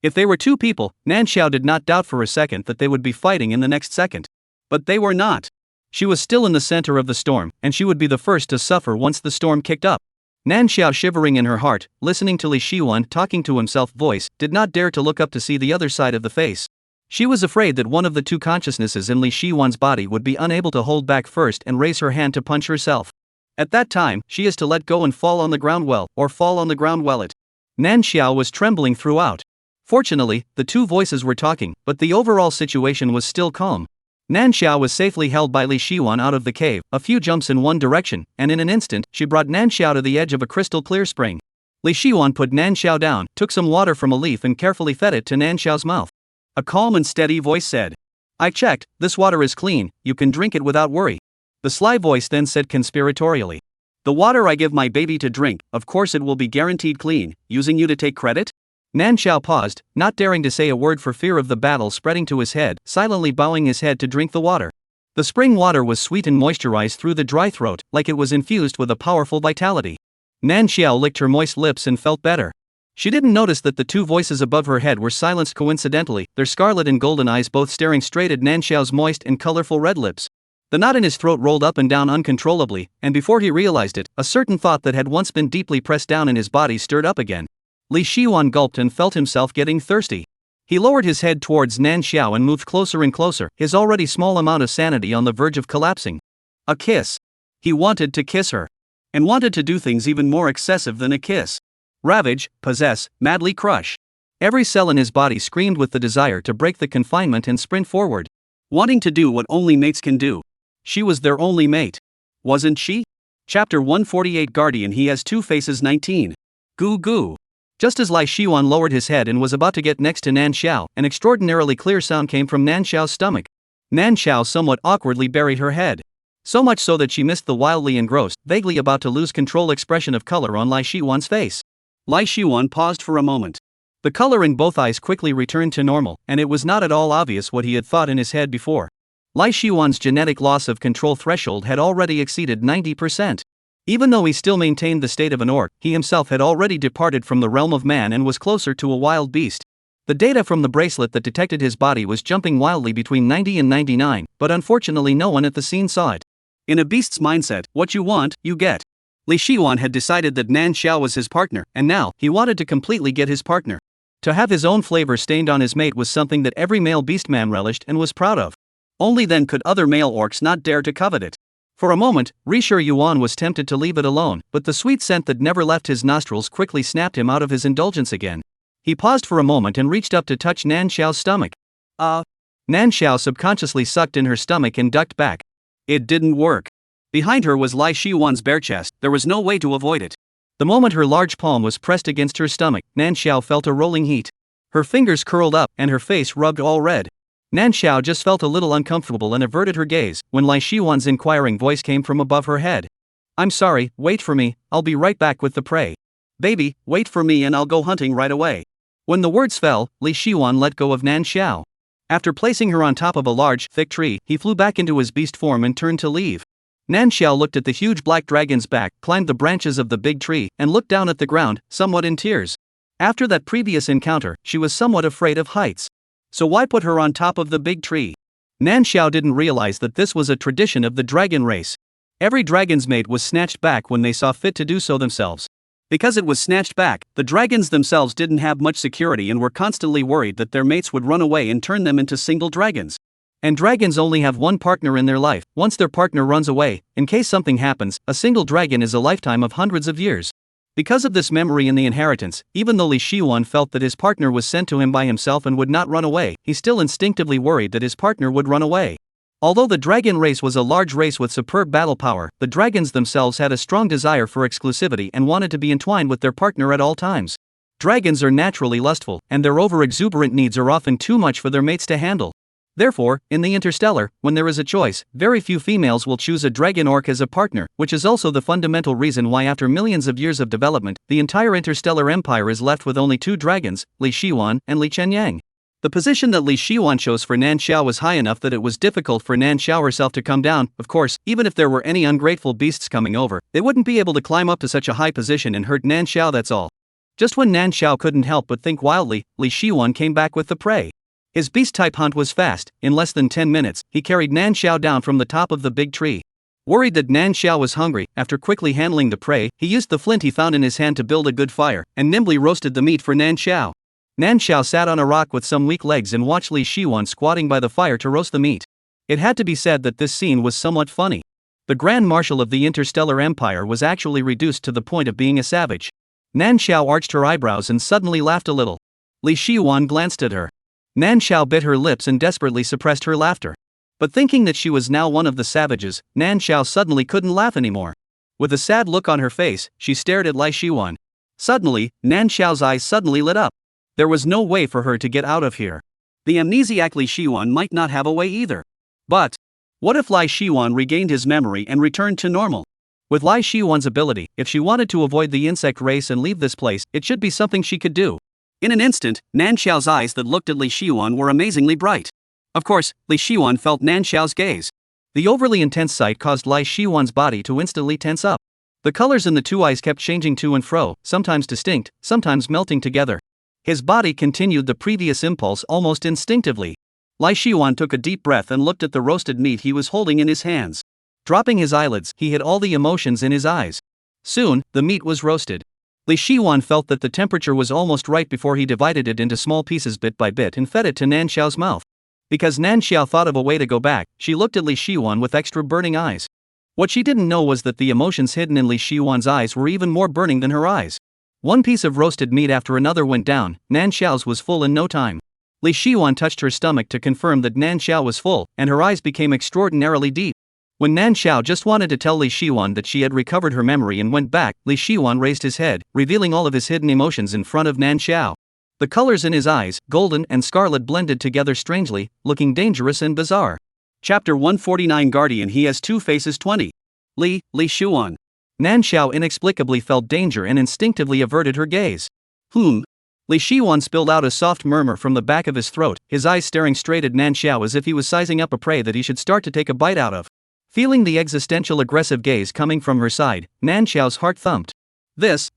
[SPEAKER 1] If they were two people, Nan Xiao did not doubt for a second that they would be fighting in the next second. But they were not. She was still in the center of the storm, and she would be the first to suffer once the storm kicked up. Nan Xiao, shivering in her heart, listening to Li Shiwan talking to himself voice, did not dare to look up to see the other side of the face. She was afraid that one of the two consciousnesses in Li Shiwan's body would be unable to hold back first and raise her hand to punch herself. At that time, she is to let go and fall on the ground well, or fall on the ground well it. Nan Xiao was trembling throughout. Fortunately, the two voices were talking, but the overall situation was still calm. Nan Xiao was safely held by Li Shiwan out of the cave, a few jumps in one direction, and in an instant, she brought Nan Xiao to the edge of a crystal clear spring. Li Shiwan put Nan Xiao down, took some water from a leaf and carefully fed it to Nan Xiao's mouth. A calm and steady voice said, "I checked, this water is clean, you can drink it without worry." The sly voice then said conspiratorially, "The water I give my baby to drink, of course it will be guaranteed clean, using you to take credit?" Nan Xiao paused, not daring to say a word for fear of the battle spreading to his head, silently bowing his head to drink the water. The spring water was sweet and moisturized through the dry throat, like it was infused with a powerful vitality. Nan Xiao licked her moist lips and felt better. She didn't notice that the two voices above her head were silenced coincidentally, their scarlet and golden eyes both staring straight at Nan Xiao's moist and colorful red lips. The knot in his throat rolled up and down uncontrollably, and before he realized it, a certain thought that had once been deeply pressed down in his body stirred up again. Li Shiwan gulped and felt himself getting thirsty. He lowered his head towards Nan Xiao and moved closer and closer, his already small amount of sanity on the verge of collapsing. A kiss. He wanted to kiss her. And wanted to do things even more excessive than a kiss. Ravage, possess, madly crush. Every cell in his body screamed with the desire to break the confinement and sprint forward. Wanting to do what only mates can do. She was their only mate. Wasn't she? Chapter 148 Guardian He Has Two Faces 19. Goo goo. Just as Li Shiwan lowered his head and was about to get next to Nan Xiao, an extraordinarily clear sound came from Nan Xiao's stomach. Nan Xiao somewhat awkwardly buried her head. So much so that she missed the wildly engrossed, vaguely about to lose control expression of color on Li Shiwan's face. Li Shiwan paused for a moment. The color in both eyes quickly returned to normal, and it was not at all obvious what he had thought in his head before. Li Shiwan's genetic loss of control threshold had already exceeded 90%. Even though he still maintained the state of an orc, he himself had already departed from the realm of man and was closer to a wild beast. The data from the bracelet that detected his body was jumping wildly between 90 and 99, but unfortunately no one at the scene saw it. In a beast's mindset, what you want, you get. Li Shiwan had decided that Nan Xiao was his partner, and now, he wanted to completely get his partner. To have his own flavor stained on his mate was something that every male beastman relished and was proud of. Only then could other male orcs not dare to covet it. For a moment, Rishur Yuan was tempted to leave it alone, but the sweet scent that never left his nostrils quickly snapped him out of his indulgence again. He paused for a moment and reached up to touch Nan Xiao's stomach. Nan Xiao subconsciously sucked in her stomach and ducked back. It didn't work. Behind her was Li Shiwan's bare chest, there was no way to avoid it. The moment her large palm was pressed against her stomach, Nan Xiao felt a rolling heat. Her fingers curled up, and her face rubbed all red. Nan Xiao just felt a little uncomfortable and averted her gaze, when Li Shiwan's inquiring voice came from above her head. "I'm sorry, wait for me, I'll be right back with the prey. Baby, wait for me and I'll go hunting right away." When the words fell, Li Shiwan let go of Nan Xiao. After placing her on top of a large, thick tree, he flew back into his beast form and turned to leave. Nan Xiao looked at the huge black dragon's back, climbed the branches of the big tree, and looked down at the ground, somewhat in tears. After that previous encounter, she was somewhat afraid of heights. So why put her on top of the big tree? Nan Xiao didn't realize that this was a tradition of the dragon race. Every dragon's mate was snatched back when they saw fit to do so themselves. Because it was snatched back, the dragons themselves didn't have much security and were constantly worried that their mates would run away and turn them into single dragons. And dragons only have one partner in their life. Once their partner runs away, in case something happens, a single dragon is a lifetime of hundreds of years. Because of this memory in the inheritance, even though Li Shiwan felt that his partner was sent to him by himself and would not run away, he still instinctively worried that his partner would run away. Although the dragon race was a large race with superb battle power, the dragons themselves had a strong desire for exclusivity and wanted to be entwined with their partner at all times. Dragons are naturally lustful, and their over-exuberant needs are often too much for their mates to handle. Therefore, in the Interstellar, when there is a choice, very few females will choose a dragon orc as a partner, which is also the fundamental reason why after millions of years of development, the entire interstellar empire is left with only two dragons, Li Shiwan and Li Chenyang. The position that Li Shiwan chose for Nan Xiao was high enough that it was difficult for Nan Xiao herself to come down. Of course, even if there were any ungrateful beasts coming over, they wouldn't be able to climb up to such a high position and hurt Nan Xiao, that's all. Just when Nan Xiao couldn't help but think wildly, Li Shiwan came back with the prey. His beast-type hunt was fast. In less than 10 minutes, he carried Nan Xiao down from the top of the big tree. Worried that Nan Xiao was hungry, after quickly handling the prey, he used the flint he found in his hand to build a good fire, and nimbly roasted the meat for Nan Xiao. Nan Xiao sat on a rock with some weak legs and watched Li Shiwan squatting by the fire to roast the meat. It had to be said that this scene was somewhat funny. The Grand Marshal of the Interstellar Empire was actually reduced to the point of being a savage. Nan Xiao arched her eyebrows and suddenly laughed a little. Li Shiwan glanced at her. Nan Xiao bit her lips and desperately suppressed her laughter. But thinking that she was now one of the savages, Nan Xiao suddenly couldn't laugh anymore. With a sad look on her face, she stared at Li Shiwan. Suddenly, Nan Xiao's eyes suddenly lit up. There was no way for her to get out of here. The amnesiac Li Shiwan might not have a way either. But what if Li Shiwan regained his memory and returned to normal? With Li Shiwan's ability, if she wanted to avoid the insect race and leave this place, it should be something she could do. In an instant, Nan Xiao's eyes that looked at Li Shiwan were amazingly bright. Of course, Li Shiwan felt Nan Xiao's gaze. The overly intense sight caused Li Shiwan's body to instantly tense up. The colors in the two eyes kept changing to and fro, sometimes distinct, sometimes melting together. His body continued the previous impulse almost instinctively. Li Shiwan took a deep breath and looked at the roasted meat he was holding in his hands. Dropping his eyelids, he hid all the emotions in his eyes. Soon, the meat was roasted. Li Shiwan felt that the temperature was almost right before he divided it into small pieces bit by bit and fed it to Nan Xiao's mouth. Because Nan Xiao thought of a way to go back, she looked at Li Shiwan with extra burning eyes. What she didn't know was that the emotions hidden in Li Shiwan's eyes were even more burning than her eyes. One piece of roasted meat after another went down. Nan Xiao's was full in no time. Li Shiwan touched her stomach to confirm that Nan Xiao was full, and her eyes became extraordinarily deep. When Nan Xiao just wanted to tell Li Shiwan that she had recovered her memory and went back, Li Shiwan raised his head, revealing all of his hidden emotions in front of Nan Xiao. The colors in his eyes, golden and scarlet, blended together strangely, looking dangerous and bizarre. Chapter 149 Guardian He Has Two Faces 20. Li Shiwan. Nan Xiao inexplicably felt danger and instinctively averted her gaze. Li Shiwan spilled out a soft murmur from the back of his throat, his eyes staring straight at Nan Xiao as if he was sizing up a prey that he should start to take a bite out of. Feeling the existential aggressive gaze coming from her side, Nan Xiao's heart thumped.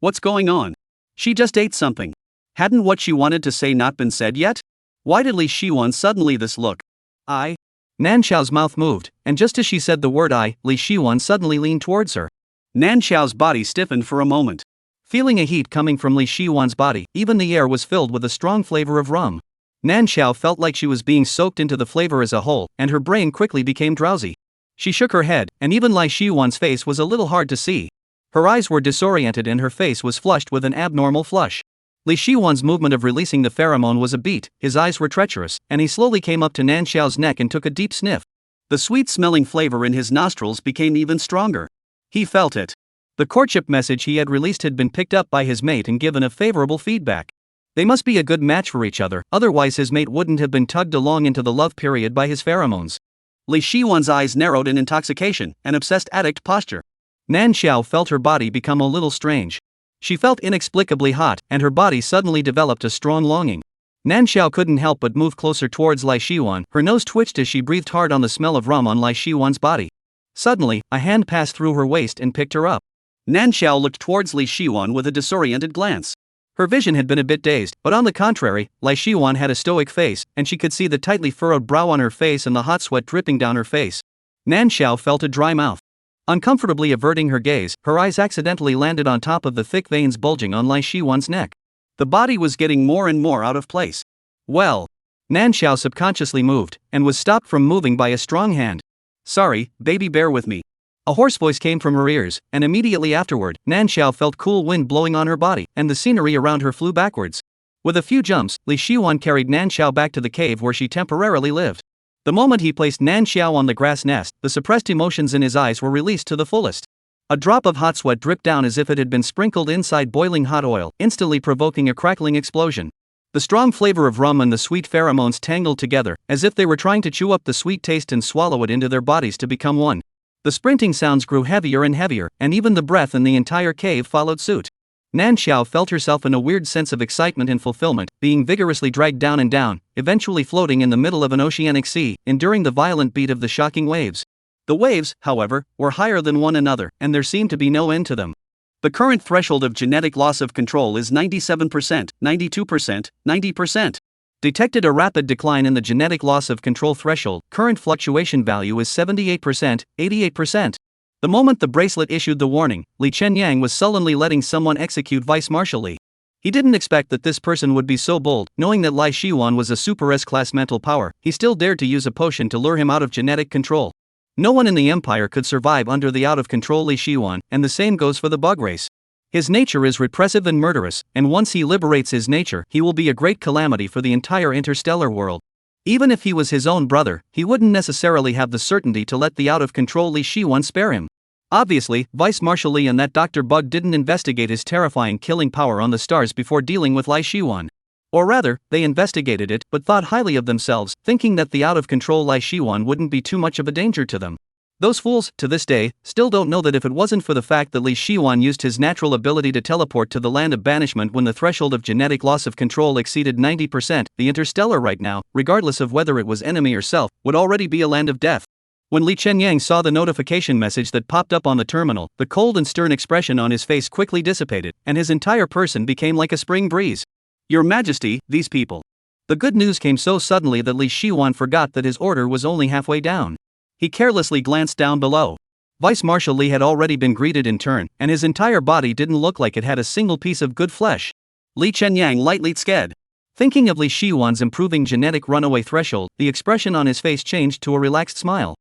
[SPEAKER 1] What's going on? She just ate something. Hadn't what she wanted to say not been said yet? Why did Li Shiwan suddenly this look? Nan Xiao's mouth moved, and just as she said the word I, Li Shiwan suddenly leaned towards her. Nan Xiao's body stiffened for a moment. Feeling a heat coming from Li Shiwan's body, even the air was filled with a strong flavor of rum. Nan Xiao felt like she was being soaked into the flavor as a whole, and her brain quickly became drowsy. She shook her head, and even Li Shiwan's face was a little hard to see. Her eyes were disoriented and her face was flushed with an abnormal flush. Li Shiwan's movement of releasing the pheromone was a beat, his eyes were treacherous, and he slowly came up to Nan Xiao's neck and took a deep sniff. The sweet-smelling flavor in his nostrils became even stronger. He felt it. The courtship message he had released had been picked up by his mate and given a favorable feedback. They must be a good match for each other, otherwise his mate wouldn't have been tugged along into the love period by his pheromones. Li Shiwan's eyes narrowed in intoxication, an obsessed addict posture. Nan Xiao felt her body become a little strange. She felt inexplicably hot, and her body suddenly developed a strong longing. Nan Xiao couldn't help but move closer towards Li Shiwan. Her nose twitched as she breathed hard on the smell of rum on Li Shiwan's body. Suddenly, a hand passed through her waist and picked her up. Nan Xiao looked towards Li Shiwan with a disoriented glance. Her vision had been a bit dazed, but on the contrary, Li Shiwan had a stoic face, and she could see the tightly furrowed brow on her face and the hot sweat dripping down her face. Nan Xiao felt a dry mouth. Uncomfortably averting her gaze, her eyes accidentally landed on top of the thick veins bulging on Li Shiwan's neck. The body was getting more and more out of place. Well, Nan Xiao subconsciously moved, and was stopped from moving by a strong hand. Sorry, baby, bear with me. A hoarse voice came from her ears, and immediately afterward, Nan Xiao felt cool wind blowing on her body, and the scenery around her flew backwards. With a few jumps, Li Shiwan carried Nan Xiao back to the cave where she temporarily lived. The moment he placed Nan Xiao on the grass nest, the suppressed emotions in his eyes were released to the fullest. A drop of hot sweat dripped down as if it had been sprinkled inside boiling hot oil, instantly provoking a crackling explosion. The strong flavor of rum and the sweet pheromones tangled together, as if they were trying to chew up the sweet taste and swallow it into their bodies to become one. The sprinting sounds grew heavier and heavier, and even the breath in the entire cave followed suit. Nan Xiao felt herself in a weird sense of excitement and fulfillment, being vigorously dragged down and down, eventually floating in the middle of an oceanic sea, enduring the violent beat of the shocking waves. The waves, however, were higher than one another, and there seemed to be no end to them. The current threshold of genetic loss of control is 97%, 92%, 90%. Detected a rapid decline in the genetic loss of control threshold. Current fluctuation value is 78%, 88%. The moment the bracelet issued the warning, Li Chenyang was sullenly letting someone execute vice-marshal Li. He didn't expect that this person would be so bold. Knowing that Li Shiwan was a super S-class mental power, he still dared to use a potion to lure him out of genetic control. No one in the Empire could survive under the out-of-control Li Shiwan, and the same goes for the bug race. His nature is repressive and murderous, and once he liberates his nature, he will be a great calamity for the entire interstellar world. Even if he was his own brother, he wouldn't necessarily have the certainty to let the out-of-control Li Shiwan spare him. Obviously, Vice Marshal Li and that Dr. Bug didn't investigate his terrifying killing power on the stars before dealing with Lai Shiwan. Or rather, they investigated it but thought highly of themselves, thinking that the out-of-control Lai Shiwan wouldn't be too much of a danger to them. Those fools, to this day, still don't know that if it wasn't for the fact that Li Shiwan used his natural ability to teleport to the land of banishment when the threshold of genetic loss of control exceeded 90%, the Interstellar right now, regardless of whether it was enemy or self, would already be a land of death. When Li Chenyang saw the notification message that popped up on the terminal, the cold and stern expression on his face quickly dissipated, and his entire person became like a spring breeze. Your Majesty, these people. The good news came so suddenly that Li Shiwan forgot that his order was only halfway down. He carelessly glanced down below. Vice Marshal Li had already been greeted in turn, and his entire body didn't look like it had a single piece of good flesh. Li Chenyang lightly sked. Thinking of Li Shiwan's improving genetic runaway threshold, the expression on his face changed to a relaxed smile.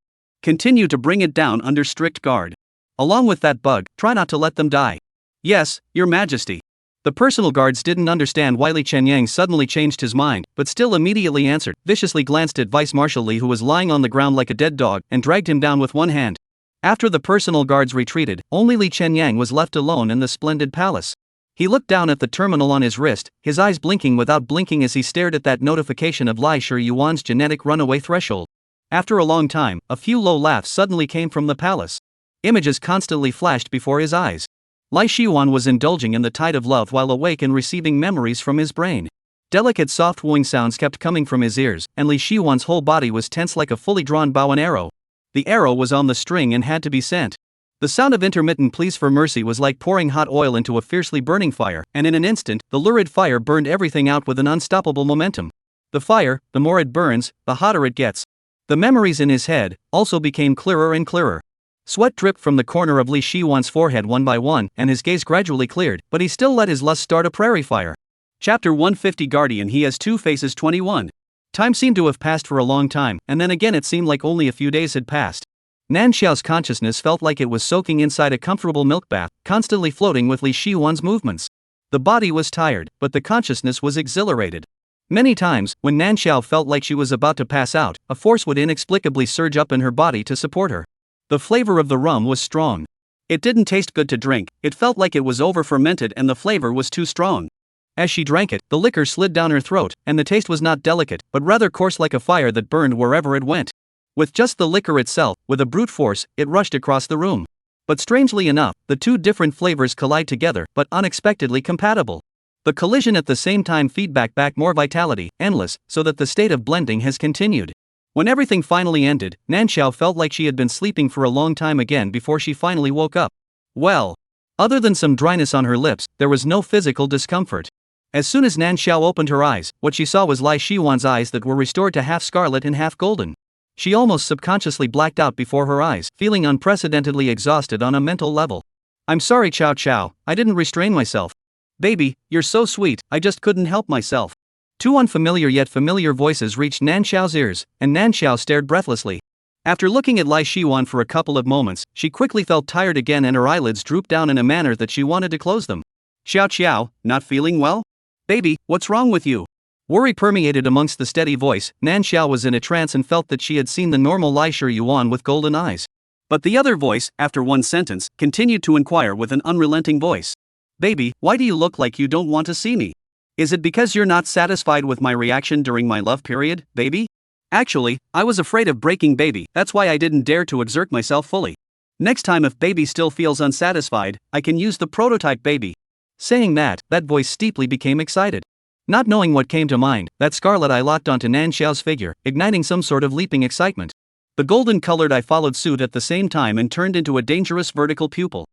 [SPEAKER 1] Continue to bring it down under strict guard. Along with that bug, try not to let them die. Yes, Your Majesty. The personal guards didn't understand why Li Chenyang suddenly changed his mind, but still immediately answered, viciously glanced at Vice Marshal Li who was lying on the ground like a dead dog, and dragged him down with one hand. After the personal guards retreated, only Li Chenyang was left alone in the splendid palace. He looked down at the terminal on his wrist, his eyes blinking without blinking as he stared at that notification of Lai Shiwan's genetic runaway threshold. After a long time, a few low laughs suddenly came from the palace. Images constantly flashed before his eyes. Lai Shiwan was indulging in the tide of love while awake and receiving memories from his brain. Delicate soft wooing sounds kept coming from his ears, and Li Shiwan's whole body was tense like a fully drawn bow and arrow. The arrow was on the string and had to be sent. The sound of intermittent pleas for mercy was like pouring hot oil into a fiercely burning fire, and in an instant, the lurid fire burned everything out with an unstoppable momentum. The fire, the more it burns, the hotter it gets. The memories in his head also became clearer and clearer. Sweat dripped from the corner of Li Shiwan's forehead one by one, and his gaze gradually cleared, but he still let his lust start a prairie fire. Chapter 150 Guardian He Has Two Faces 21. Time seemed to have passed for a long time, and then again it seemed like only a few days had passed. Nan Xiao's consciousness felt like it was soaking inside a comfortable milk bath, constantly floating with Li Shiwan's movements. The body was tired, but the consciousness was exhilarated. Many times, when Nan Xiao felt like she was about to pass out, a force would inexplicably surge up in her body to support her. The flavor of the rum was strong. It didn't taste good to drink, it felt like it was over-fermented and the flavor was too strong. As she drank it, the liquor slid down her throat, and the taste was not delicate, but rather coarse like a fire that burned wherever it went. With just the liquor itself, with a brute force, it rushed across the room. But strangely enough, the two different flavors collide together, but unexpectedly compatible. The collision at the same time feedback back more vitality, endless, so that the state of blending has continued. When everything finally ended, Nan Xiao felt like she had been sleeping for a long time again before she finally woke up. Well, other than some dryness on her lips, there was no physical discomfort. As soon as Nan Xiao opened her eyes, what she saw was Lai Shiwan's eyes that were restored to half scarlet and half golden. She almost subconsciously blacked out before her eyes, feeling unprecedentedly exhausted on a mental level. I'm sorry Chow Chow, I didn't restrain myself. Baby, you're so sweet, I just couldn't help myself. Two unfamiliar yet familiar voices reached Nan Xiao's ears, and Nan Xiao stared breathlessly. After looking at Lai Shiwan for a couple of moments, she quickly felt tired again and her eyelids drooped down in a manner that she wanted to close them. Xiao Qiao, not feeling well? Baby, what's wrong with you? Worry permeated amongst the steady voice. Nan Xiao was in a trance and felt that she had seen the normal Lai Shiwan with golden eyes. But the other voice, after one sentence, continued to inquire with an unrelenting voice. Baby, why do you look like you don't want to see me? Is it because you're not satisfied with my reaction during my love period, baby? Actually, I was afraid of breaking baby, that's why I didn't dare to exert myself fully. Next time if baby still feels unsatisfied, I can use the prototype baby. Saying that voice steeply became excited. Not knowing what came to mind, that scarlet eye locked onto Nan Xiao's figure, igniting some sort of leaping excitement. The golden-colored eye followed suit at the same time and turned into a dangerous vertical pupil.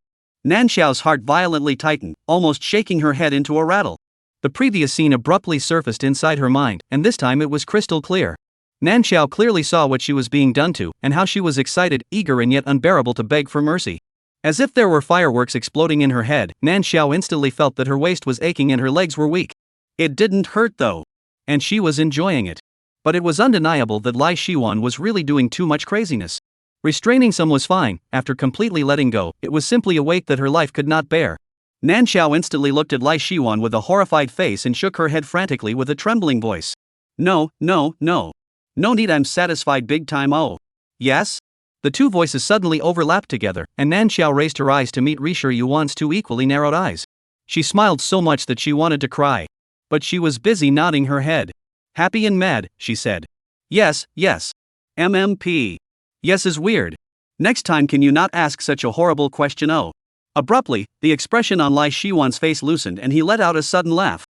[SPEAKER 1] Nan Xiao's heart violently tightened, almost shaking her head into a rattle. The previous scene abruptly surfaced inside her mind, and this time it was crystal clear. Nan Xiao clearly saw what she was being done to, and how she was excited, eager and yet unbearable to beg for mercy. As if there were fireworks exploding in her head, Nan Xiao instantly felt that her waist was aching and her legs were weak. It didn't hurt though. And she was enjoying it. But it was undeniable that Lai Shiwan was really doing too much craziness. Restraining some was fine, after completely letting go, it was simply a weight that her life could not bear. Nan Xiao instantly looked at Lai Shiwan with a horrified face and shook her head frantically with a trembling voice. No. No need, I'm satisfied big time. Oh. Yes? The two voices suddenly overlapped together, and Nan Xiao raised her eyes to meet Risher Yuan's two equally narrowed eyes. She smiled so much that she wanted to cry. But she was busy nodding her head. Happy and mad, she said. Yes, yes. MMP. Yes is weird. Next time can you not ask such a horrible question? Oh. Abruptly, the expression on Lai Shiwan's face loosened and he let out a sudden laugh.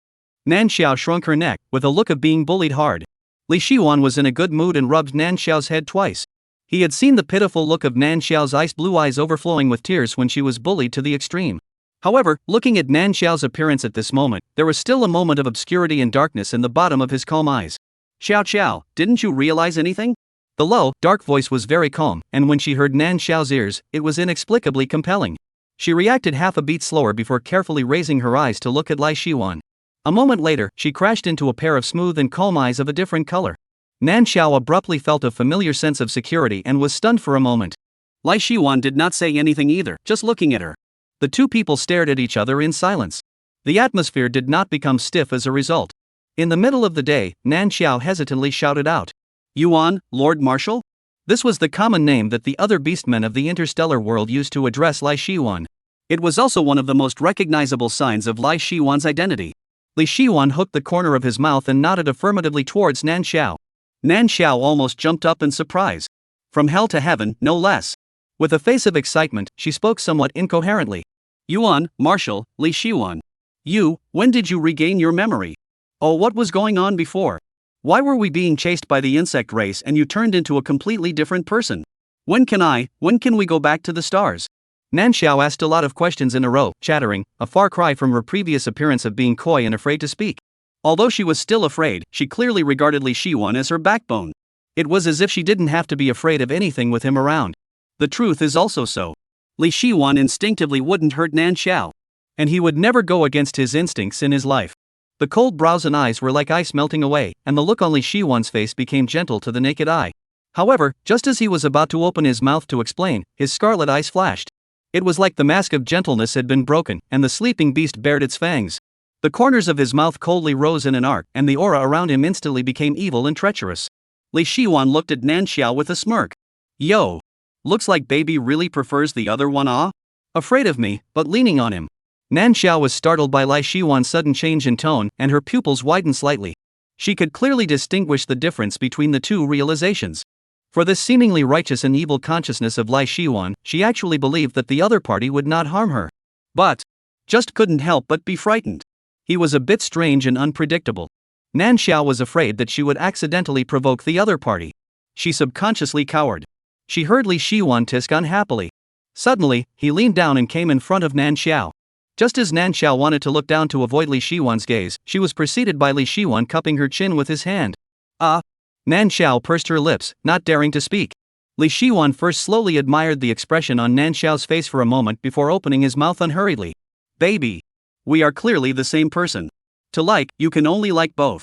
[SPEAKER 1] Nan Xiao shrunk her neck, with a look of being bullied hard. Li Shiwan was in a good mood and rubbed Nan Xiao's head twice. He had seen the pitiful look of Nan Xiao's ice blue eyes overflowing with tears when she was bullied to the extreme. However, looking at Nan Xiao's appearance at this moment, there was still a moment of obscurity and darkness in the bottom of his calm eyes. Xiao Xiao, didn't you realize anything? The low, dark voice was very calm, and when she heard Nan Xiao's ears, it was inexplicably compelling. She reacted half a beat slower before carefully raising her eyes to look at Lai Shiwan. A moment later, she crashed into a pair of smooth and calm eyes of a different color. Nan Xiao abruptly felt a familiar sense of security and was stunned for a moment. Lai Shiwan did not say anything either, just looking at her. The two people stared at each other in silence. The atmosphere did not become stiff as a result. In the middle of the day, Nan Xiao hesitantly shouted out, Yuan, Lord Marshal? This was the common name that the other beastmen of the interstellar world used to address Lai Shiwan. It was also one of the most recognizable signs of Lai Shiwan's identity. Li Shiwan hooked the corner of his mouth and nodded affirmatively towards Nan Xiao. Nan Xiao almost jumped up in surprise. From hell to heaven, no less. With a face of excitement, she spoke somewhat incoherently. Yuan, Marshal, Li Shiwan. You, when did you regain your memory? Oh, what was going on before? Why were we being chased by the insect race and you turned into a completely different person? When can we go back to the stars? Nan Xiao asked a lot of questions in a row, chattering, a far cry from her previous appearance of being coy and afraid to speak. Although she was still afraid, she clearly regarded Li Shiwan as her backbone. It was as if she didn't have to be afraid of anything with him around. The truth is also so. Li Shiwan instinctively wouldn't hurt Nan Xiao. And he would never go against his instincts in his life. The cold brows and eyes were like ice melting away, and the look on Li Shiwan's face became gentle to the naked eye. However, just as he was about to open his mouth to explain, his scarlet eyes flashed. It was like the mask of gentleness had been broken, and the sleeping beast bared its fangs. The corners of his mouth coldly rose in an arc, and the aura around him instantly became evil and treacherous. Li Shiwan looked at Nan Xiao with a smirk. Yo! Looks like baby really prefers the other one, ah? Afraid of me, but leaning on him. Nan Xiao was startled by Lai Shiwan's sudden change in tone, and her pupils widened slightly. She could clearly distinguish the difference between the two realizations. For this seemingly righteous and evil consciousness of Lai Shiwan, she actually believed that the other party would not harm her. But just couldn't help but be frightened. He was a bit strange and unpredictable. Nan Xiao was afraid that she would accidentally provoke the other party. She subconsciously cowered. She heard Li Shiwan tisk unhappily. Suddenly, he leaned down and came in front of Nan Xiao. Just as Nan Xiao wanted to look down to avoid Li Shiwan's gaze, she was preceded by Li Shiwan cupping her chin with his hand. Nan Xiao pursed her lips, not daring to speak. Li Shiwan first slowly admired the expression on Nan Xiao's face for a moment before opening his mouth unhurriedly. Baby. We are clearly the same person. To like, you can only like both.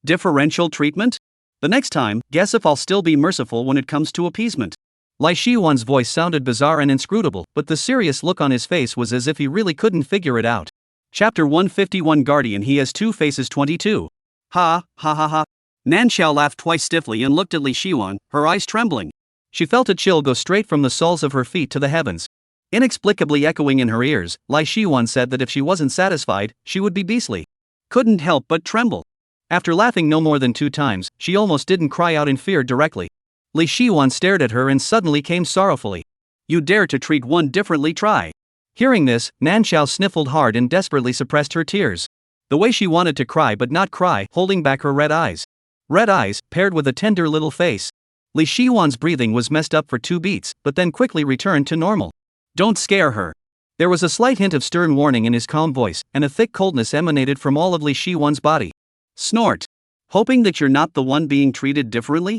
[SPEAKER 1] Differential treatment? The next time, guess if I'll still be merciful when it comes to appeasement. Lai Shiwan's voice sounded bizarre and inscrutable, but the serious look on his face was as if he really couldn't figure it out. Chapter 151 Guardian He Has Two Faces 22. Ha, ha ha ha. Nan Xiao laughed twice stiffly and looked at Li Shiwan, her eyes trembling. She felt a chill go straight from the soles of her feet to the heavens. Inexplicably echoing in her ears, Lai Shiwan said that if she wasn't satisfied, she would be beastly. Couldn't help but tremble. After laughing no more than 2 times, she almost didn't cry out in fear directly. Li Shiwan stared at her and suddenly came sorrowfully. You dare to treat one differently, try. Hearing this, Nan Xiao sniffled hard and desperately suppressed her tears. The way she wanted to cry but not cry, holding back her red eyes. Red eyes, paired with a tender little face. Li Shiwan's breathing was messed up for 2 beats, but then quickly returned to normal. Don't scare her. There was a slight hint of stern warning in his calm voice, and a thick coldness emanated from all of Li Shiwan's body. Snort. Hoping that you're not the one being treated differently?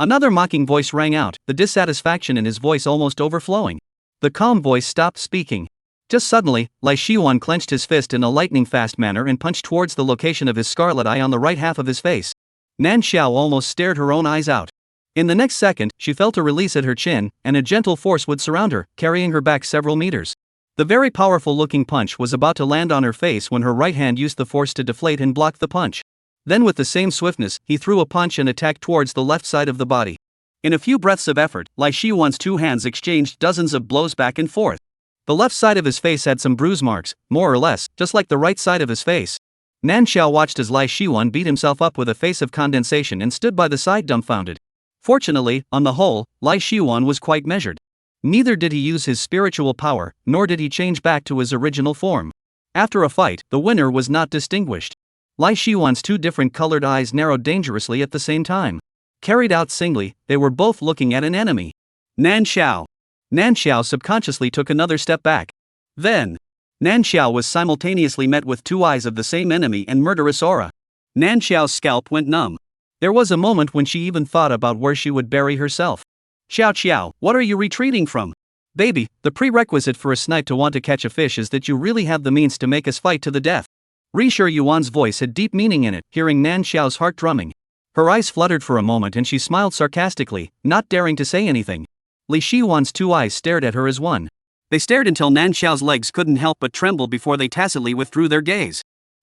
[SPEAKER 1] Another mocking voice rang out, the dissatisfaction in his voice almost overflowing. The calm voice stopped speaking. Just suddenly, Lai Shiwan clenched his fist in a lightning-fast manner and punched towards the location of his scarlet eye on the right half of his face. Nan Xiao almost stared her own eyes out. In the next second, she felt a release at her chin, and a gentle force would surround her, carrying her back several meters. The very powerful-looking punch was about to land on her face when her right hand used the force to deflate and block the punch. Then with the same swiftness, he threw a punch and attacked towards the left side of the body. In a few breaths of effort, Lai Shiwan's two hands exchanged dozens of blows back and forth. The left side of his face had some bruise marks, more or less, just like the right side of his face. Nan Xiao watched as Lai Shiwan beat himself up with a face of condensation and stood by the side dumbfounded. Fortunately, on the whole, Lai Shiwan was quite measured. Neither did he use his spiritual power, nor did he change back to his original form. After a fight, the winner was not distinguished. Lai Shiwan's two different colored eyes narrowed dangerously at the same time. Carried out singly, they were both looking at an enemy. Nan Xiao. Nan Xiao subconsciously took another step back. Then, Nan Xiao was simultaneously met with two eyes of the same enemy and murderous aura. Nan Xiao's scalp went numb. There was a moment when she even thought about where she would bury herself. Xiao Xiao, what are you retreating from? Baby, the prerequisite for a snipe to want to catch a fish is that you really have the means to make us fight to the death. Li Shi Yuan's voice had deep meaning in it, hearing Nan Xiao's heart drumming. Her eyes fluttered for a moment and she smiled sarcastically, not daring to say anything. Li Shi Yuan's two eyes stared at her as one. They stared until Nan Xiao's legs couldn't help but tremble before they tacitly withdrew their gaze.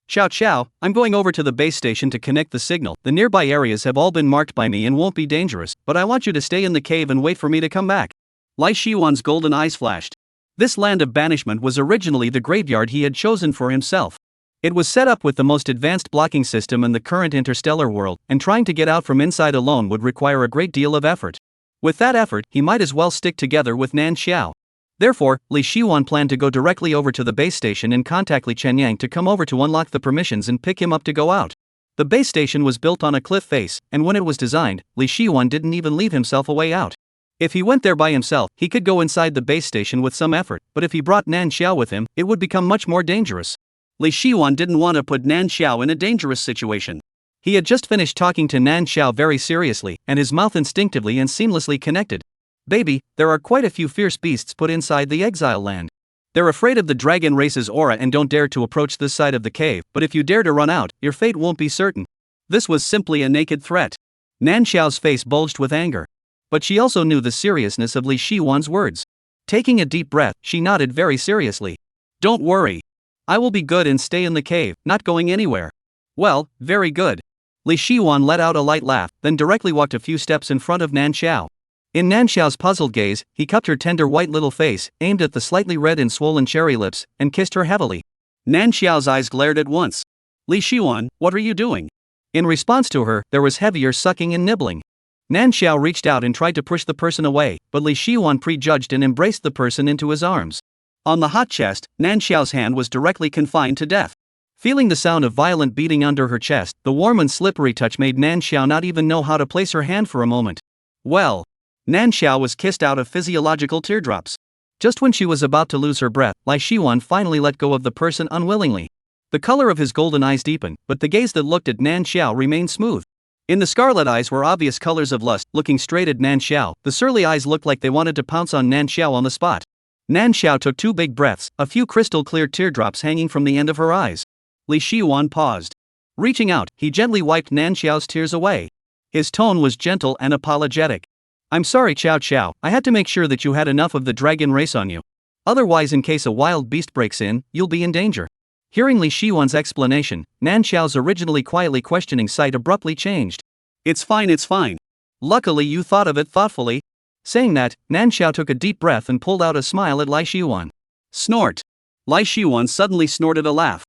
[SPEAKER 1] Xiao Xiao, I'm going over to the base station to connect the signal. The nearby areas have all been marked by me and won't be dangerous, but I want you to stay in the cave and wait for me to come back. Lai Shiwan's golden eyes flashed. This land of banishment was originally the graveyard he had chosen for himself. It was set up with the most advanced blocking system in the current interstellar world, and trying to get out from inside alone would require a great deal of effort. With that effort, he might as well stick together with Nan Xiao. Therefore, Li Shiwan planned to go directly over to the base station and contact Li Chenyang to come over to unlock the permissions and pick him up to go out. The base station was built on a cliff face, and when it was designed, Li Shiwan didn't even leave himself a way out. If he went there by himself, he could go inside the base station with some effort, but if he brought Nan Xiao with him, it would become much more dangerous. Li Shiwan didn't want to put Nan Xiao in a dangerous situation. He had just finished talking to Nan Xiao very seriously, and his mouth instinctively and seamlessly connected. Baby, there are quite a few fierce beasts put inside the exile land. They're afraid of the dragon race's aura and don't dare to approach this side of the cave, but if you dare to run out, your fate won't be certain. This was simply a naked threat. Nan Xiao's face bulged with anger. But she also knew the seriousness of Li Shiwan's words. Taking a deep breath, she nodded very seriously. Don't worry. I will be good and stay in the cave, not going anywhere. Well, very good. Li Shiwan let out a light laugh, then directly walked a few steps in front of Nan Xiao. In Nan Xiao's puzzled gaze, he cupped her tender white little face, aimed at the slightly red and swollen cherry lips, and kissed her heavily. Nan Xiao's eyes glared at once. Li Shiwan, what are you doing? In response to her, there was heavier sucking and nibbling. Nan Xiao reached out and tried to push the person away, but Li Shiwan prejudged and embraced the person into his arms. On the hot chest, Nan Xiao's hand was directly confined to death. Feeling the sound of violent beating under her chest, the warm and slippery touch made Nan Xiao not even know how to place her hand for a moment. Well, Nan Xiao was kissed out of physiological teardrops. Just when she was about to lose her breath, Lai Shiwan finally let go of the person unwillingly. The color of his golden eyes deepened, but the gaze that looked at Nan Xiao remained smooth. In the scarlet eyes were obvious colors of lust. Looking straight at Nan Xiao, the surly eyes looked like they wanted to pounce on Nan Xiao on the spot. Nan Xiao took two big breaths, a few crystal-clear teardrops hanging from the end of her eyes. Li Shiwan paused. Reaching out, he gently wiped Nan Xiao's tears away. His tone was gentle and apologetic. I'm sorry Xiao Xiao, I had to make sure that you had enough of the dragon race on you. Otherwise, in case a wild beast breaks in, you'll be in danger. Hearing Li Shiwan's explanation, Nan Xiao's originally quietly questioning sight abruptly changed. It's fine, it's fine. Luckily you thought of it thoughtfully. Saying that, Nan Xiao took a deep breath and pulled out a smile at Lai Shiwan. Snort. Lai Shiwan suddenly snorted a laugh.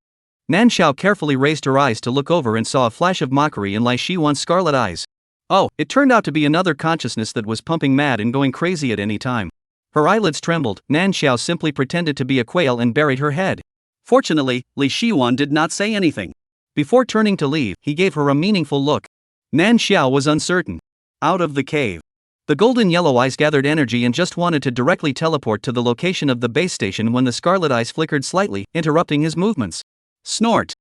[SPEAKER 1] Nan Xiao carefully raised her eyes to look over and saw a flash of mockery in Lai Shiwan's scarlet eyes. Oh, it turned out to be another consciousness that was pumping mad and going crazy at any time. Her eyelids trembled. Nan Xiao simply pretended to be a quail and buried her head. Fortunately, Li Shiwan did not say anything. Before turning to leave, he gave her a meaningful look. Nan Xiao was uncertain. Out of the cave. The golden yellow eyes gathered energy and just wanted to directly teleport to the location of the base station when the scarlet eyes flickered slightly, interrupting his movements. Snort.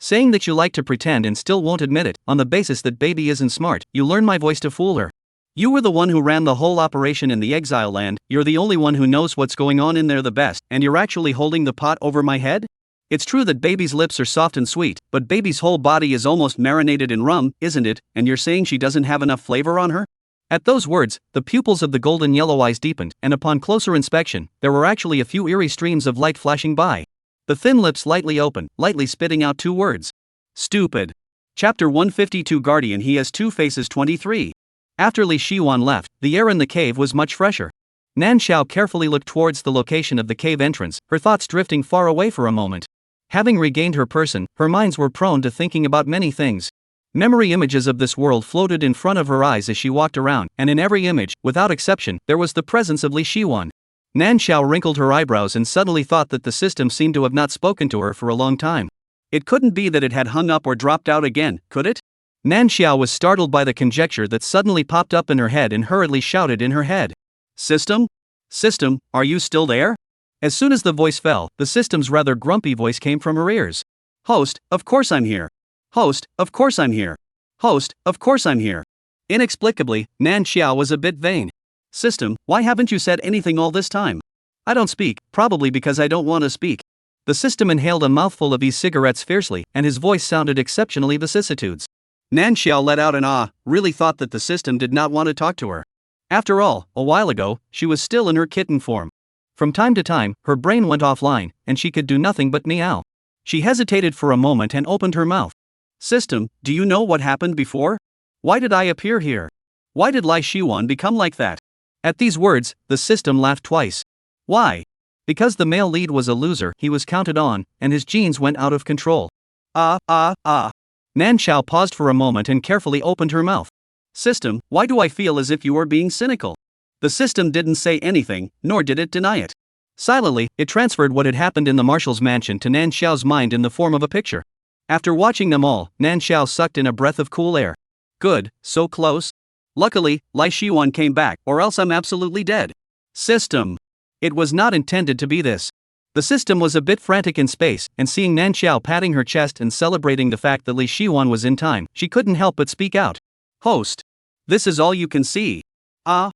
[SPEAKER 1] Saying that you like to pretend and still won't admit it, on the basis that baby isn't smart, you learn my voice to fool her. You were the one who ran the whole operation in the exile land, you're the only one who knows what's going on in there the best, and you're actually holding the pot over my head? It's true that baby's lips are soft and sweet, but baby's whole body is almost marinated in rum, isn't it, and you're saying she doesn't have enough flavor on her? At those words, the pupils of the golden yellow eyes deepened, and upon closer inspection, there were actually a few eerie streams of light flashing by. The thin lips lightly opened, lightly spitting out two words. Stupid. Chapter 152 Guardian He Has Two Faces 23. After Li Shiwan left, the air in the cave was much fresher. Nan Xiao carefully looked towards the location of the cave entrance, her thoughts drifting far away for a moment. Having regained her person, her minds were prone to thinking about many things. Memory images of this world floated in front of her eyes as she walked around, and in every image, without exception, there was the presence of Li Shiwan. Nan Xiao wrinkled her eyebrows and suddenly thought that the system seemed to have not spoken to her for a long time. It couldn't be that it had hung up or dropped out again, could it? Nan Xiao was startled by the conjecture that suddenly popped up in her head and hurriedly shouted in her head. System? System, are you still there? As soon as the voice fell, the system's rather grumpy voice came from her ears. Host, of course I'm here. Host, of course I'm here. Host, of course I'm here. Inexplicably, Nan Xiao was a bit vain. System, why haven't you said anything all this time? I don't speak, probably because I don't want to speak. The system inhaled a mouthful of e-cigarettes fiercely, and his voice sounded exceptionally vicissitudes. Nan Xiao let out an ah, really thought that the system did not want to talk to her. After all, a while ago, she was still in her kitten form. From time to time, her brain went offline, and she could do nothing but meow. She hesitated for a moment and opened her mouth. System, do you know what happened before? Why did I appear here? Why did Lai Shiwan become like that? At these words, the system laughed twice. Why? Because the male lead was a loser, he was counted on, and his genes went out of control. Nan Xiao paused for a moment and carefully opened her mouth. System, why do I feel as if you are being cynical? The system didn't say anything, nor did it deny it. Silently, it transferred what had happened in the marshal's mansion to Nan Xiao's mind in the form of a picture. After watching them all, Nan Xiao sucked in a breath of cool air. Good, so close. Luckily, Lai Shiwan came back, or else I'm absolutely dead. System. It was not intended to be this. The system was a bit frantic in space, and seeing Nan Xiao patting her chest and celebrating the fact that Li Shiwan was in time, she couldn't help but speak out. Host. This is all you can see. Nan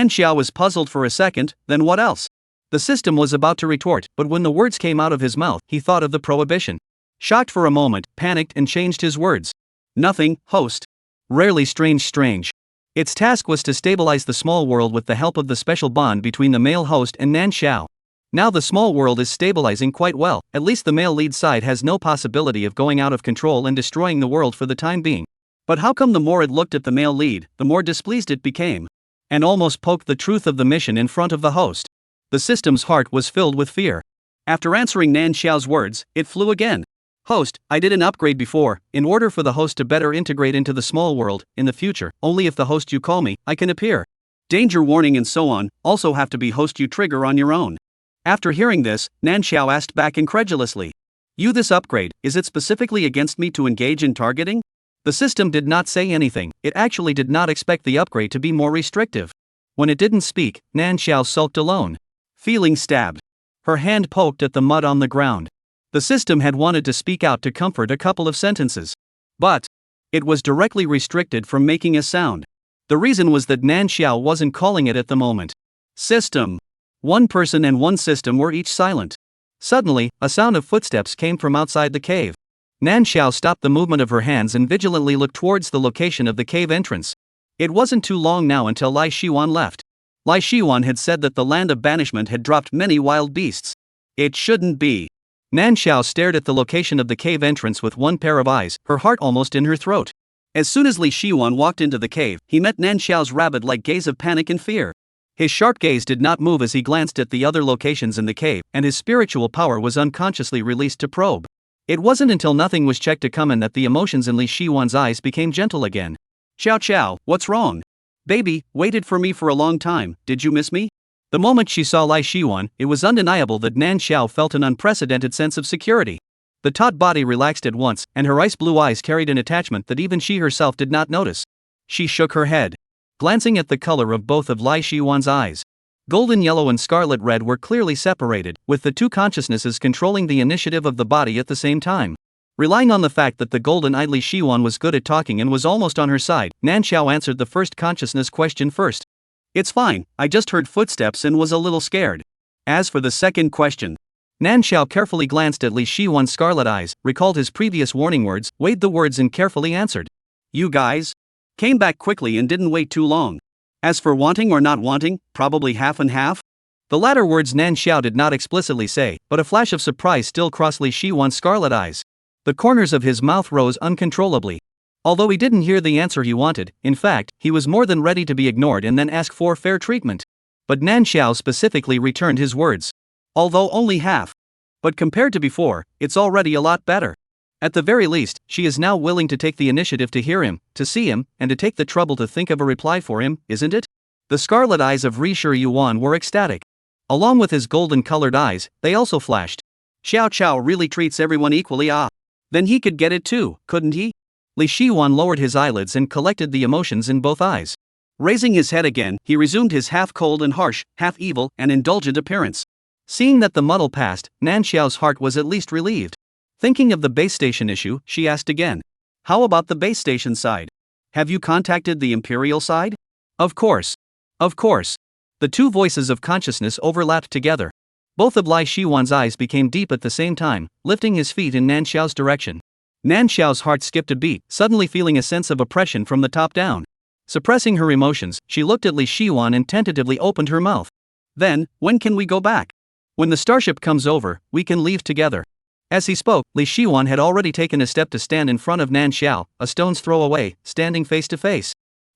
[SPEAKER 1] Xiao was puzzled for a second, then what else? The system was about to retort, but when the words came out of his mouth, he thought of the prohibition. Shocked for a moment, panicked and changed his words. Nothing, host. Rarely strange. Its task was to stabilize the small world with the help of the special bond between the male host and Nan Xiao. Now the small world is stabilizing quite well, at least the male lead side has no possibility of going out of control and destroying the world for the time being. But how come the more it looked at the male lead, the more displeased it became? And almost poked the truth of the mission in front of the host. The system's heart was filled with fear. After answering Nan Xiao's words, it flew again. Host, I did an upgrade before, in order for the host to better integrate into the small world. In the future, only if the host you call me, I can appear. Danger warning and so on, also have to be host you trigger on your own. After hearing this, Nan Xiao asked back incredulously. This upgrade, is it specifically against me to engage in targeting? The system did not say anything, it actually did not expect the upgrade to be more restrictive. When it didn't speak, Nan Xiao sulked alone. Feeling stabbed. Her hand poked at the mud on the ground. The system had wanted to speak out to comfort a couple of sentences. But it was directly restricted from making a sound. The reason was that Nan Xiao wasn't calling it at the moment. System. One person and one system were each silent. Suddenly, a sound of footsteps came from outside the cave. Nan Xiao stopped the movement of her hands and vigilantly looked towards the location of the cave entrance. It wasn't too long now until Lai Shiwan left. Lai Shiwan had said that the land of banishment had dropped many wild beasts. It shouldn't be. Nan Xiao stared at the location of the cave entrance with one pair of eyes, her heart almost in her throat. As soon as Li Shiwan walked into the cave, he met Nan Xiao's rabbit-like gaze of panic and fear. His sharp gaze did not move as he glanced at the other locations in the cave, and his spiritual power was unconsciously released to probe. It wasn't until nothing was checked to come in that the emotions in Li Shiwan's eyes became gentle again. Chow, what's wrong? Baby, waited for me for a long time, did you miss me? The moment she saw Lai Shiwan, it was undeniable that Nan Xiao felt an unprecedented sense of security. The taut body relaxed at once, and her ice blue eyes carried an attachment that even she herself did not notice. She shook her head, glancing at the color of both of Lai Shiwan's eyes. Golden yellow and scarlet red were clearly separated, with the two consciousnesses controlling the initiative of the body at the same time. Relying on the fact that the golden-eyed Li Shiwan was good at talking and was almost on her side, Nan Xiao answered the first consciousness question first. It's fine, I just heard footsteps and was a little scared. As for the second question, Nan Xiao carefully glanced at Li Shiwan's scarlet eyes, recalled his previous warning words, weighed the words and carefully answered. You guys? Came back quickly and didn't wait too long. As for wanting or not wanting, probably half and half? The latter words Nan Xiao did not explicitly say, but a flash of surprise still crossed Li Shiwan's scarlet eyes. The corners of his mouth rose uncontrollably. Although he didn't hear the answer he wanted, in fact, he was more than ready to be ignored and then ask for fair treatment. But Nan Xiao specifically returned his words. Although only half. But compared to before, it's already a lot better. At the very least, she is now willing to take the initiative to hear him, to see him, and to take the trouble to think of a reply for him, isn't it? The scarlet eyes of Rishir Yuan were ecstatic. Along with his golden-colored eyes, they also flashed. Xiao Chao really treats everyone equally, ah. Then he could get it too, couldn't he? Li Shiwan lowered his eyelids and collected the emotions in both eyes. Raising his head again, he resumed his half-cold and harsh, half-evil and indulgent appearance. Seeing that the muddle passed, Nan Xiao's heart was at least relieved. Thinking of the base station issue, she asked again. How about the base station side? Have you contacted the Imperial side? Of course. Of course. The two voices of consciousness overlapped together. Both of Lai Shiwan's eyes became deep at the same time, lifting his feet in Nan Xiao's direction. Nan Xiao's heart skipped a beat, suddenly feeling a sense of oppression from the top down. Suppressing her emotions, she looked at Li Shiwan and tentatively opened her mouth. Then, when can we go back? When the starship comes over, we can leave together. As he spoke, Li Shiwan had already taken a step to stand in front of Nan Xiao, a stone's throw away, standing face to face.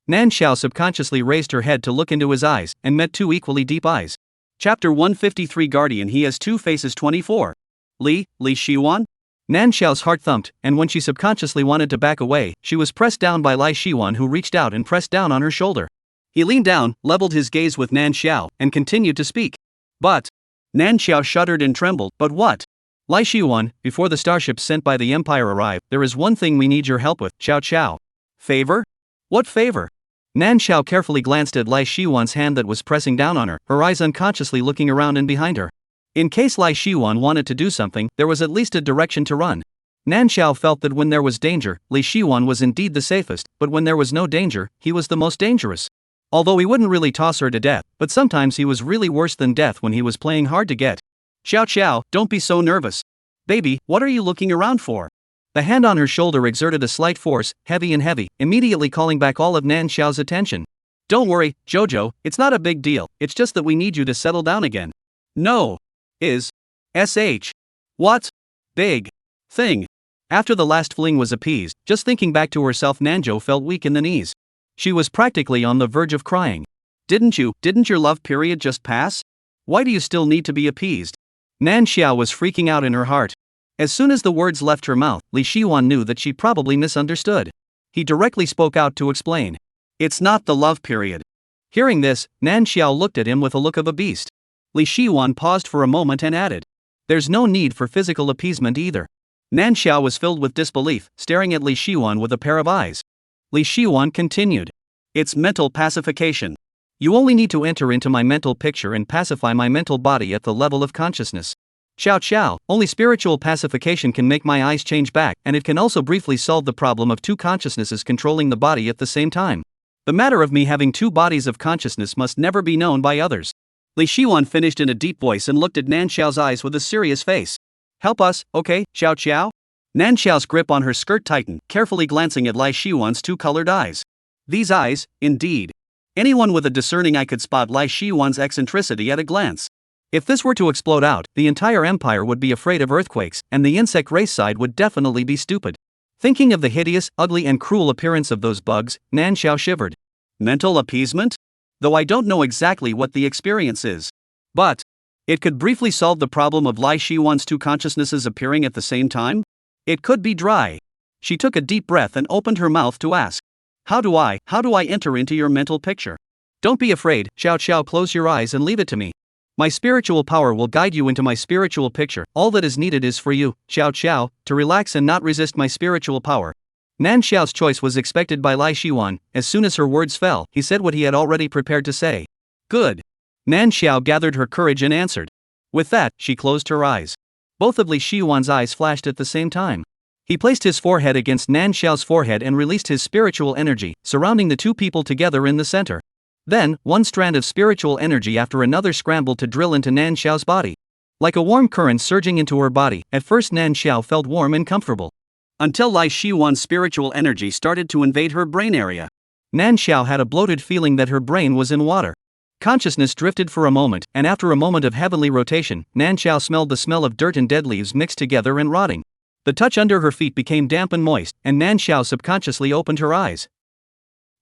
[SPEAKER 1] Nan Xiao subconsciously raised her head to look into his eyes, and met two equally deep eyes. Chapter 153 Guardian He Has Two Faces 24. Li Shiwan? Nan Xiao's heart thumped, and when she subconsciously wanted to back away, she was pressed down by Lai Shiwan, who reached out and pressed down on her shoulder. He leaned down, leveled his gaze with Nan Xiao, and continued to speak. But Nan Xiao shuddered and trembled. But what? Lai Shiwan, before the starship sent by the Empire arrive, there is one thing we need your help with, Xiao Xiao. Favor? What favor? Nan Xiao carefully glanced at Lai Shiwan's hand that was pressing down on her, her eyes unconsciously looking around and behind her. In case Lai Shiwan wanted to do something, there was at least a direction to run. Nan Xiao felt that when there was danger, Li Shiwan was indeed the safest, but when there was no danger, he was the most dangerous. Although he wouldn't really toss her to death, but sometimes he was really worse than death when he was playing hard to get. Xiao Xiao, don't be so nervous. Baby, what are you looking around for? The hand on her shoulder exerted a slight force, heavy, immediately calling back all of Nan Xiao's attention. Don't worry, Jojo, it's not a big deal, it's just that we need you to settle down again. No. Sh. What? Big. Thing. After the last fling was appeased, just thinking back to herself, Nanjo felt weak in the knees. She was practically on the verge of crying. Didn't your love period just pass? Why do you still need to be appeased? Nan Xiao was freaking out in her heart. As soon as the words left her mouth, Li Shiwan knew that she probably misunderstood. He directly spoke out to explain. It's not the love period. Hearing this, Nan Xiao looked at him with a look of a beast. Li Shiwan paused for a moment and added. There's no need for physical appeasement either. Nan Xiao was filled with disbelief, staring at Li Shiwan with a pair of eyes. Li Shiwan continued. It's mental pacification. You only need to enter into my mental picture and pacify my mental body at the level of consciousness. Xiao, only spiritual pacification can make my eyes change back, and it can also briefly solve the problem of two consciousnesses controlling the body at the same time. The matter of me having two bodies of consciousness must never be known by others. Li Shiwan finished in a deep voice and looked at Nan Xiao's eyes with a serious face. Help us, okay, Xiao? Nan Xiao's grip on her skirt tightened, carefully glancing at Lai Shiwan's two colored eyes. These eyes, indeed. Anyone with a discerning eye could spot Lai Shiwan's eccentricity at a glance. If this were to explode out, the entire empire would be afraid of earthquakes, and the insect race side would definitely be stupid. Thinking of the hideous, ugly and cruel appearance of those bugs, Nan Xiao shivered. Mental appeasement? Though I don't know exactly what the experience is. But it could briefly solve the problem of Lai Shiwan's two consciousnesses appearing at the same time? It could be dry. She took a deep breath and opened her mouth to ask. How do I enter into your mental picture? Don't be afraid, Xiao, close your eyes and leave it to me. My spiritual power will guide you into my spiritual picture. All that is needed is for you, Xiao, to relax and not resist my spiritual power. Nan Xiao's choice was expected by Lai Shiwan. As soon as her words fell, he said what he had already prepared to say. Good. Nan Xiao gathered her courage and answered. With that, she closed her eyes. Both of Li Shiwan's eyes flashed at the same time. He placed his forehead against Nan Xiao's forehead and released his spiritual energy, surrounding the two people together in the center. Then, one strand of spiritual energy after another scrambled to drill into Nan Xiao's body. Like a warm current surging into her body, at first Nan Xiao felt warm and comfortable. Until Lai Shiwan's spiritual energy started to invade her brain area. Nan Xiao had a bloated feeling that her brain was in water. Consciousness drifted for a moment, and after a moment of heavenly rotation, Nan Xiao smelled the smell of dirt and dead leaves mixed together and rotting. The touch under her feet became damp and moist, and Nan Xiao subconsciously opened her eyes.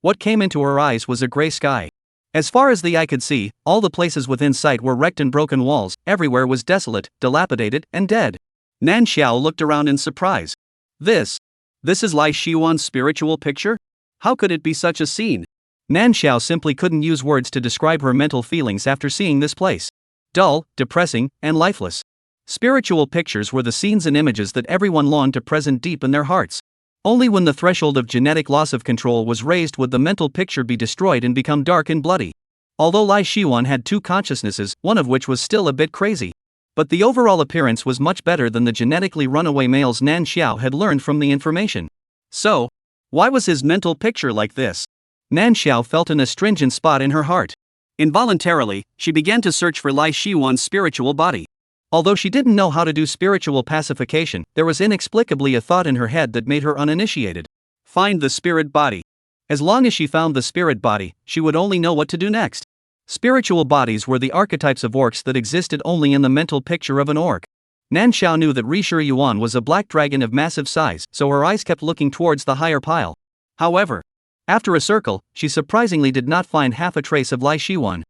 [SPEAKER 1] What came into her eyes was a gray sky. As far as the eye could see, all the places within sight were wrecked and broken walls, everywhere was desolate, dilapidated, and dead. Nan Xiao looked around in surprise. This is Lai Shiwan's spiritual picture? How could it be such a scene? Nan Xiao simply couldn't use words to describe her mental feelings after seeing this place. Dull, depressing, and lifeless. Spiritual pictures were the scenes and images that everyone longed to present deep in their hearts. Only when the threshold of genetic loss of control was raised would the mental picture be destroyed and become dark and bloody. Although Lai Shiwan had two consciousnesses, one of which was still a bit crazy. But the overall appearance was much better than the genetically runaway males Nan Xiao had learned from the information. So, why was his mental picture like this? Nan Xiao felt an astringent spot in her heart. Involuntarily, she began to search for Lai Shiwan's spiritual body. Although she didn't know how to do spiritual pacification, there was inexplicably a thought in her head that made her uninitiated. Find the spirit body. As long as she found the spirit body, she would only know what to do next. Spiritual bodies were the archetypes of orcs that existed only in the mental picture of an orc. Nan Xiao knew that Rishir Yuan was a black dragon of massive size, so her eyes kept looking towards the higher pile. However, after a circle, she surprisingly did not find half a trace of Lai Shiwan.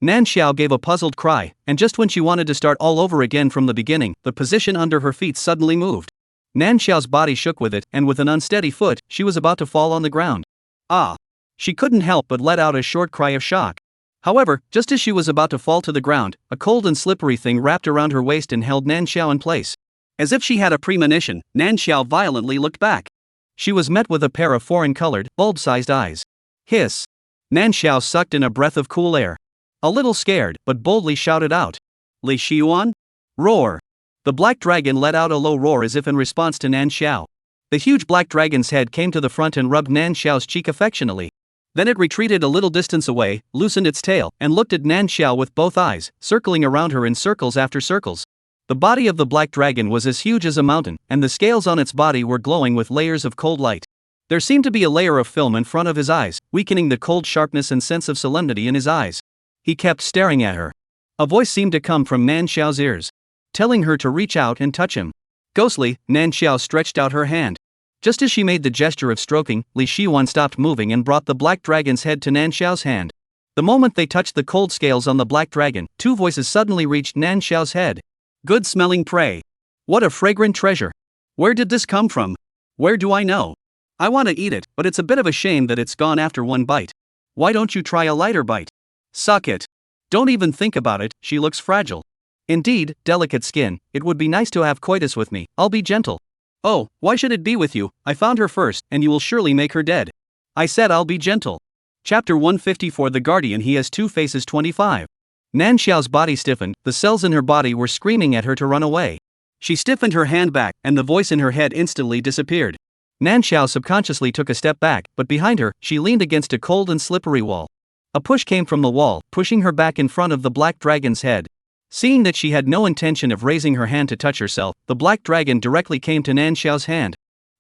[SPEAKER 1] Nan Xiao gave a puzzled cry, and just when she wanted to start all over again from the beginning, the position under her feet suddenly moved. Nan Xiao's body shook with it, and with an unsteady foot, she was about to fall on the ground. Ah! She couldn't help but let out a short cry of shock. However, just as she was about to fall to the ground, a cold and slippery thing wrapped around her waist and held Nan Xiao in place. As if she had a premonition, Nan Xiao violently looked back. She was met with a pair of foreign-colored, bulb-sized eyes. Hiss! Nan Xiao sucked in a breath of cool air. A little scared, but boldly shouted out. Li Xiwan? Roar! The black dragon let out a low roar as if in response to Nan Xiao. The huge black dragon's head came to the front and rubbed Nan Xiao's cheek affectionately. Then it retreated a little distance away, loosened its tail, and looked at Nan Xiao with both eyes, circling around her in circles after circles. The body of the black dragon was as huge as a mountain, and the scales on its body were glowing with layers of cold light. There seemed to be a layer of film in front of his eyes, weakening the cold sharpness and sense of solemnity in his eyes. He kept staring at her. A voice seemed to come from Nan Xiao's ears, telling her to reach out and touch him. Ghostly, Nan Xiao stretched out her hand. Just as she made the gesture of stroking, Li Shiwan stopped moving and brought the black dragon's head to Nan Xiao's hand. The moment they touched the cold scales on the black dragon, two voices suddenly reached Nan Xiao's head. Good-smelling prey. What a fragrant treasure. Where did this come from? Where do I know? I want to eat it, but it's a bit of a shame that it's gone after one bite. Why don't you try a lighter bite? Suck it. Don't even think about it, she looks fragile. Indeed, delicate skin, it would be nice to have coitus with me, I'll be gentle. Oh, why should it be with you? I found her first, and you will surely make her dead. I said I'll be gentle. Chapter 154 The Guardian He Has Two Faces 25. Nan Xiao's body stiffened, the cells in her body were screaming at her to run away. She stiffened her hand back, and the voice in her head instantly disappeared. Nan Xiao subconsciously took a step back, but behind her, she leaned against a cold and slippery wall. A push came from the wall, pushing her back in front of the black dragon's head. Seeing that she had no intention of raising her hand to touch herself, the black dragon directly came to Nan Xiao's hand.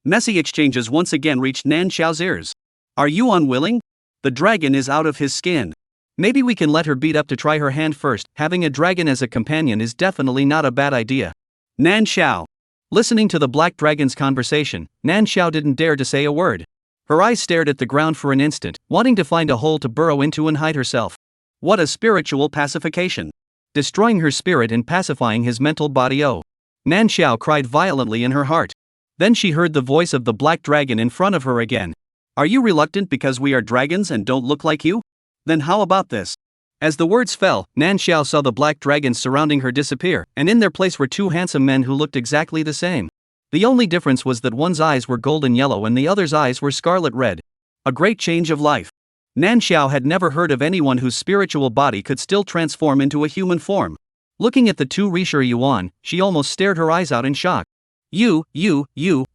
[SPEAKER 1] Messy exchanges once again reached Nan Xiao's ears. Are you unwilling? The dragon is out of his skin. Maybe we can let her beat up to try her hand first. Having a dragon as a companion is definitely not a bad idea. Nan Xiao. Listening to the black dragon's conversation, Nan Xiao didn't dare to say a word. Her eyes stared at the ground for an instant, wanting to find a hole to burrow into and hide herself. What a spiritual pacification. Destroying her spirit and pacifying his mental body. Oh. Nan Xiao cried violently in her heart. Then she heard the voice of the black dragon in front of her again. Are you reluctant because we are dragons and don't look like you? Then how about this? As the words fell, Nan Xiao saw the black dragons surrounding her disappear, and in their place were two handsome men who looked exactly the same. The only difference was that one's eyes were golden yellow and the other's eyes were scarlet red. A great change of life. Nan Xiao had never heard of anyone whose spiritual body could still transform into a human form. Looking at the two Rishir Yuan, she almost stared her eyes out in shock. You,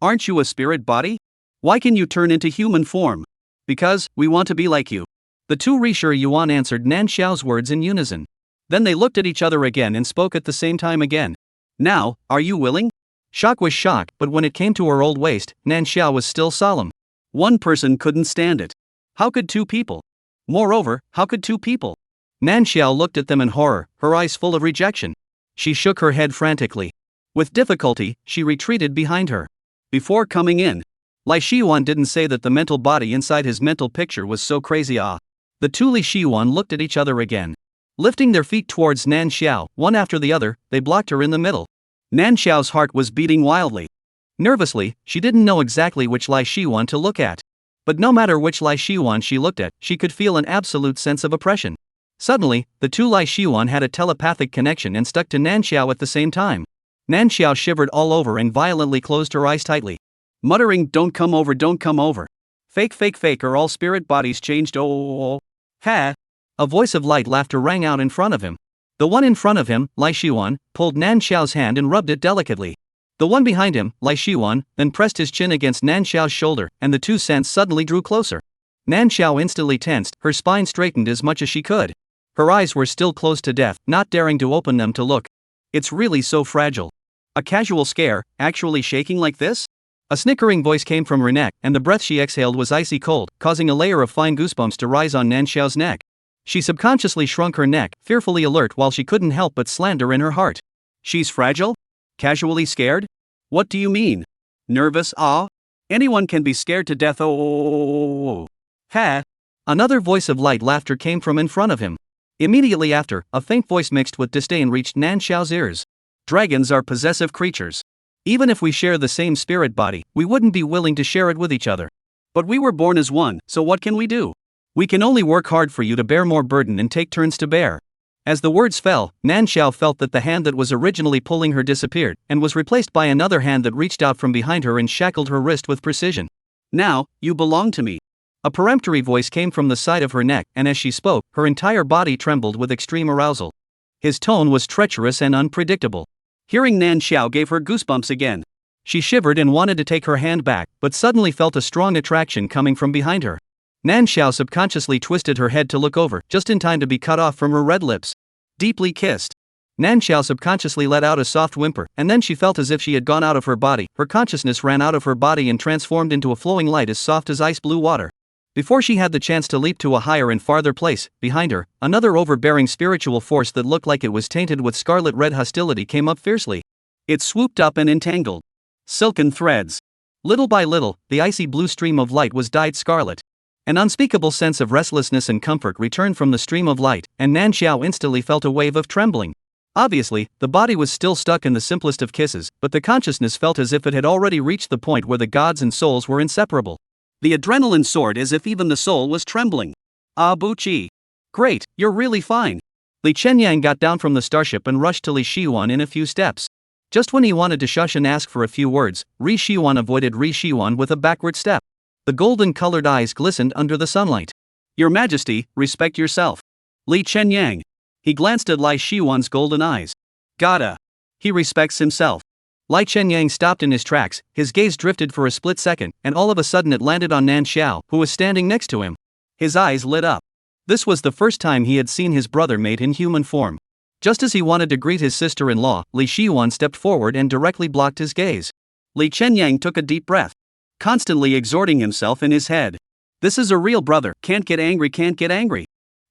[SPEAKER 1] aren't you a spirit body? Why can you turn into human form? Because, we want to be like you. The two Rishir Yuan answered Nan Xiao's words in unison. Then they looked at each other again and spoke at the same time again. Now, are you willing? Shock was shock, but when it came to her old waist, Nan Xiao was still solemn. One person couldn't stand it. How could two people? Moreover, how could two people? Nan Xiao looked at them in horror, her eyes full of rejection. She shook her head frantically. With difficulty, she retreated behind her. Before coming in, Lai Shiwan didn't say that the mental body inside his mental picture was so crazy. The two Li Shiwan looked at each other again. Lifting their feet towards Nan Xiao, one after the other, they blocked her in the middle. Nan Xiao's heart was beating wildly. Nervously, she didn't know exactly which Lai Shiwan to look at. But no matter which Lai Shiwan she looked at, she could feel an absolute sense of oppression. Suddenly, the two Lai Shiwan had a telepathic connection and stuck to Nan Xiao at the same time. Nan Xiao shivered all over and violently closed her eyes tightly. Muttering, "Don't come over, don't come over. Fake, fake, fake, or all spirit bodies changed, oh. Ha!" A voice of light laughter rang out in front of him. The one in front of him, Lai Shiwan, pulled Nan Xiao's hand and rubbed it delicately. The one behind him, Lai Shiwan, then pressed his chin against Nan Xiao's shoulder, and the two scents suddenly drew closer. Nan Xiao instantly tensed, her spine straightened as much as she could. Her eyes were still closed to death, not daring to open them to look. It's really so fragile. A casual scare, actually shaking like this? A snickering voice came from her neck, and the breath she exhaled was icy cold, causing a layer of fine goosebumps to rise on Nan Xiao's neck. She subconsciously shrunk her neck, fearfully alert while she couldn't help but slander in her heart. She's fragile? Casually scared? What do you mean? Nervous? Anyone can be scared to death, oh. Ha! Another voice of light laughter came from in front of him. Immediately after, a faint voice mixed with disdain reached Nan Xiao's ears. Dragons are possessive creatures. Even if we share the same spirit body, we wouldn't be willing to share it with each other. But we were born as one, so what can we do? We can only work hard for you to bear more burden and take turns to bear. As the words fell, Nan Xiao felt that the hand that was originally pulling her disappeared, and was replaced by another hand that reached out from behind her and shackled her wrist with precision. Now, you belong to me. A peremptory voice came from the side of her neck, and as she spoke, her entire body trembled with extreme arousal. His tone was treacherous and unpredictable. Hearing Nan Xiao gave her goosebumps again. She shivered and wanted to take her hand back, but suddenly felt a strong attraction coming from behind her. Nan Xiao subconsciously twisted her head to look over, just in time to be cut off from her red lips. Deeply kissed. Nan Xiao subconsciously let out a soft whimper, and then she felt as if she had gone out of her body. Her consciousness ran out of her body and transformed into a flowing light as soft as ice blue water. Before she had the chance to leap to a higher and farther place, behind her, another overbearing spiritual force that looked like it was tainted with scarlet red hostility came up fiercely. It swooped up and entangled silken threads. Little by little, the icy blue stream of light was dyed scarlet. An unspeakable sense of restlessness and comfort returned from the stream of light, and Nan Xiao instantly felt a wave of trembling. Obviously, the body was still stuck in the simplest of kisses, but the consciousness felt as if it had already reached the point where the gods and souls were inseparable. The adrenaline soared as if even the soul was trembling. Ah, Buqi. Great, you're really fine. Li Chenyang got down from the starship and rushed to Li Shiwan in a few steps. Just when he wanted to shush and ask for a few words, Li Shiwan avoided Li Shiwan with a backward step. The golden-colored eyes glistened under the sunlight. Your Majesty, respect yourself. Li Chenyang. He glanced at Lai Shiwan's golden eyes. Gotta. He respects himself. Lai Chenyang stopped in his tracks, his gaze drifted for a split second, and all of a sudden it landed on Nan Xiao, who was standing next to him. His eyes lit up. This was the first time he had seen his brother made in human form. Just as he wanted to greet his sister-in-law, Li Shiwan stepped forward and directly blocked his gaze. Li Chenyang took a deep breath, constantly exhorting himself in his head. This is a real brother, can't get angry, can't get angry.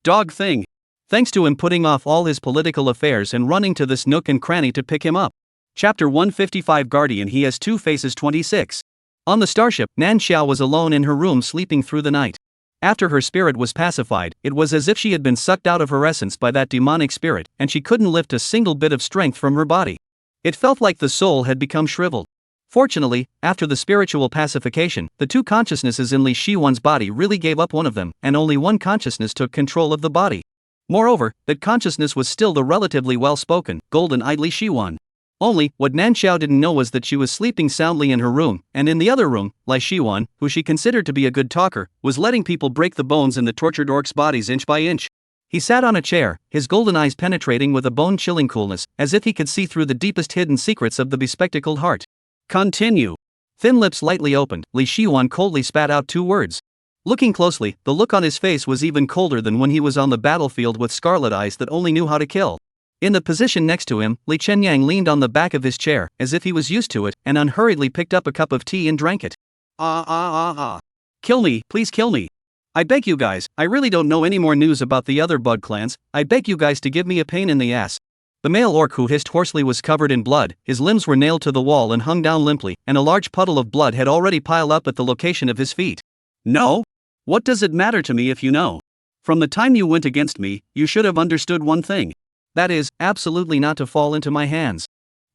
[SPEAKER 1] Dog thing. Thanks to him putting off all his political affairs and running to this nook and cranny to pick him up. Chapter 155 Guardian He Has Two Faces 26. On the starship, Nan Xiao was alone in her room sleeping through the night. After her spirit was pacified, it was as if she had been sucked out of her essence by that demonic spirit, and she couldn't lift a single bit of strength from her body. It felt like the soul had become shriveled. Fortunately, after the spiritual pacification, the two consciousnesses in Li Shiwan's body really gave up one of them, and only one consciousness took control of the body. Moreover, that consciousness was still the relatively well-spoken, golden-eyed Li Shiwan. Only, what Nan Xiao didn't know was that she was sleeping soundly in her room, and in the other room, Lai Shiwan, who she considered to be a good talker, was letting people break the bones in the tortured orcs' bodies inch by inch. He sat on a chair, his golden eyes penetrating with a bone-chilling coolness, as if he could see through the deepest hidden secrets of the bespectacled heart. Continue. Thin lips lightly opened, Li Shiwan coldly spat out two words. Looking closely, the look on his face was even colder than when he was on the battlefield with scarlet eyes that only knew how to kill. In the position next to him, Li Chenyang leaned on the back of his chair, as if he was used to it, and unhurriedly picked up a cup of tea and drank it. Kill me, please kill me. I beg you guys, I really don't know any more news about the other bug clans, I beg you guys to give me a pain in the ass. The male orc who hissed hoarsely was covered in blood, his limbs were nailed to the wall and hung down limply, and a large puddle of blood had already piled up at the location of his feet. No? What does it matter to me if you know? From the time you went against me, you should have understood one thing. That is, absolutely not to fall into my hands.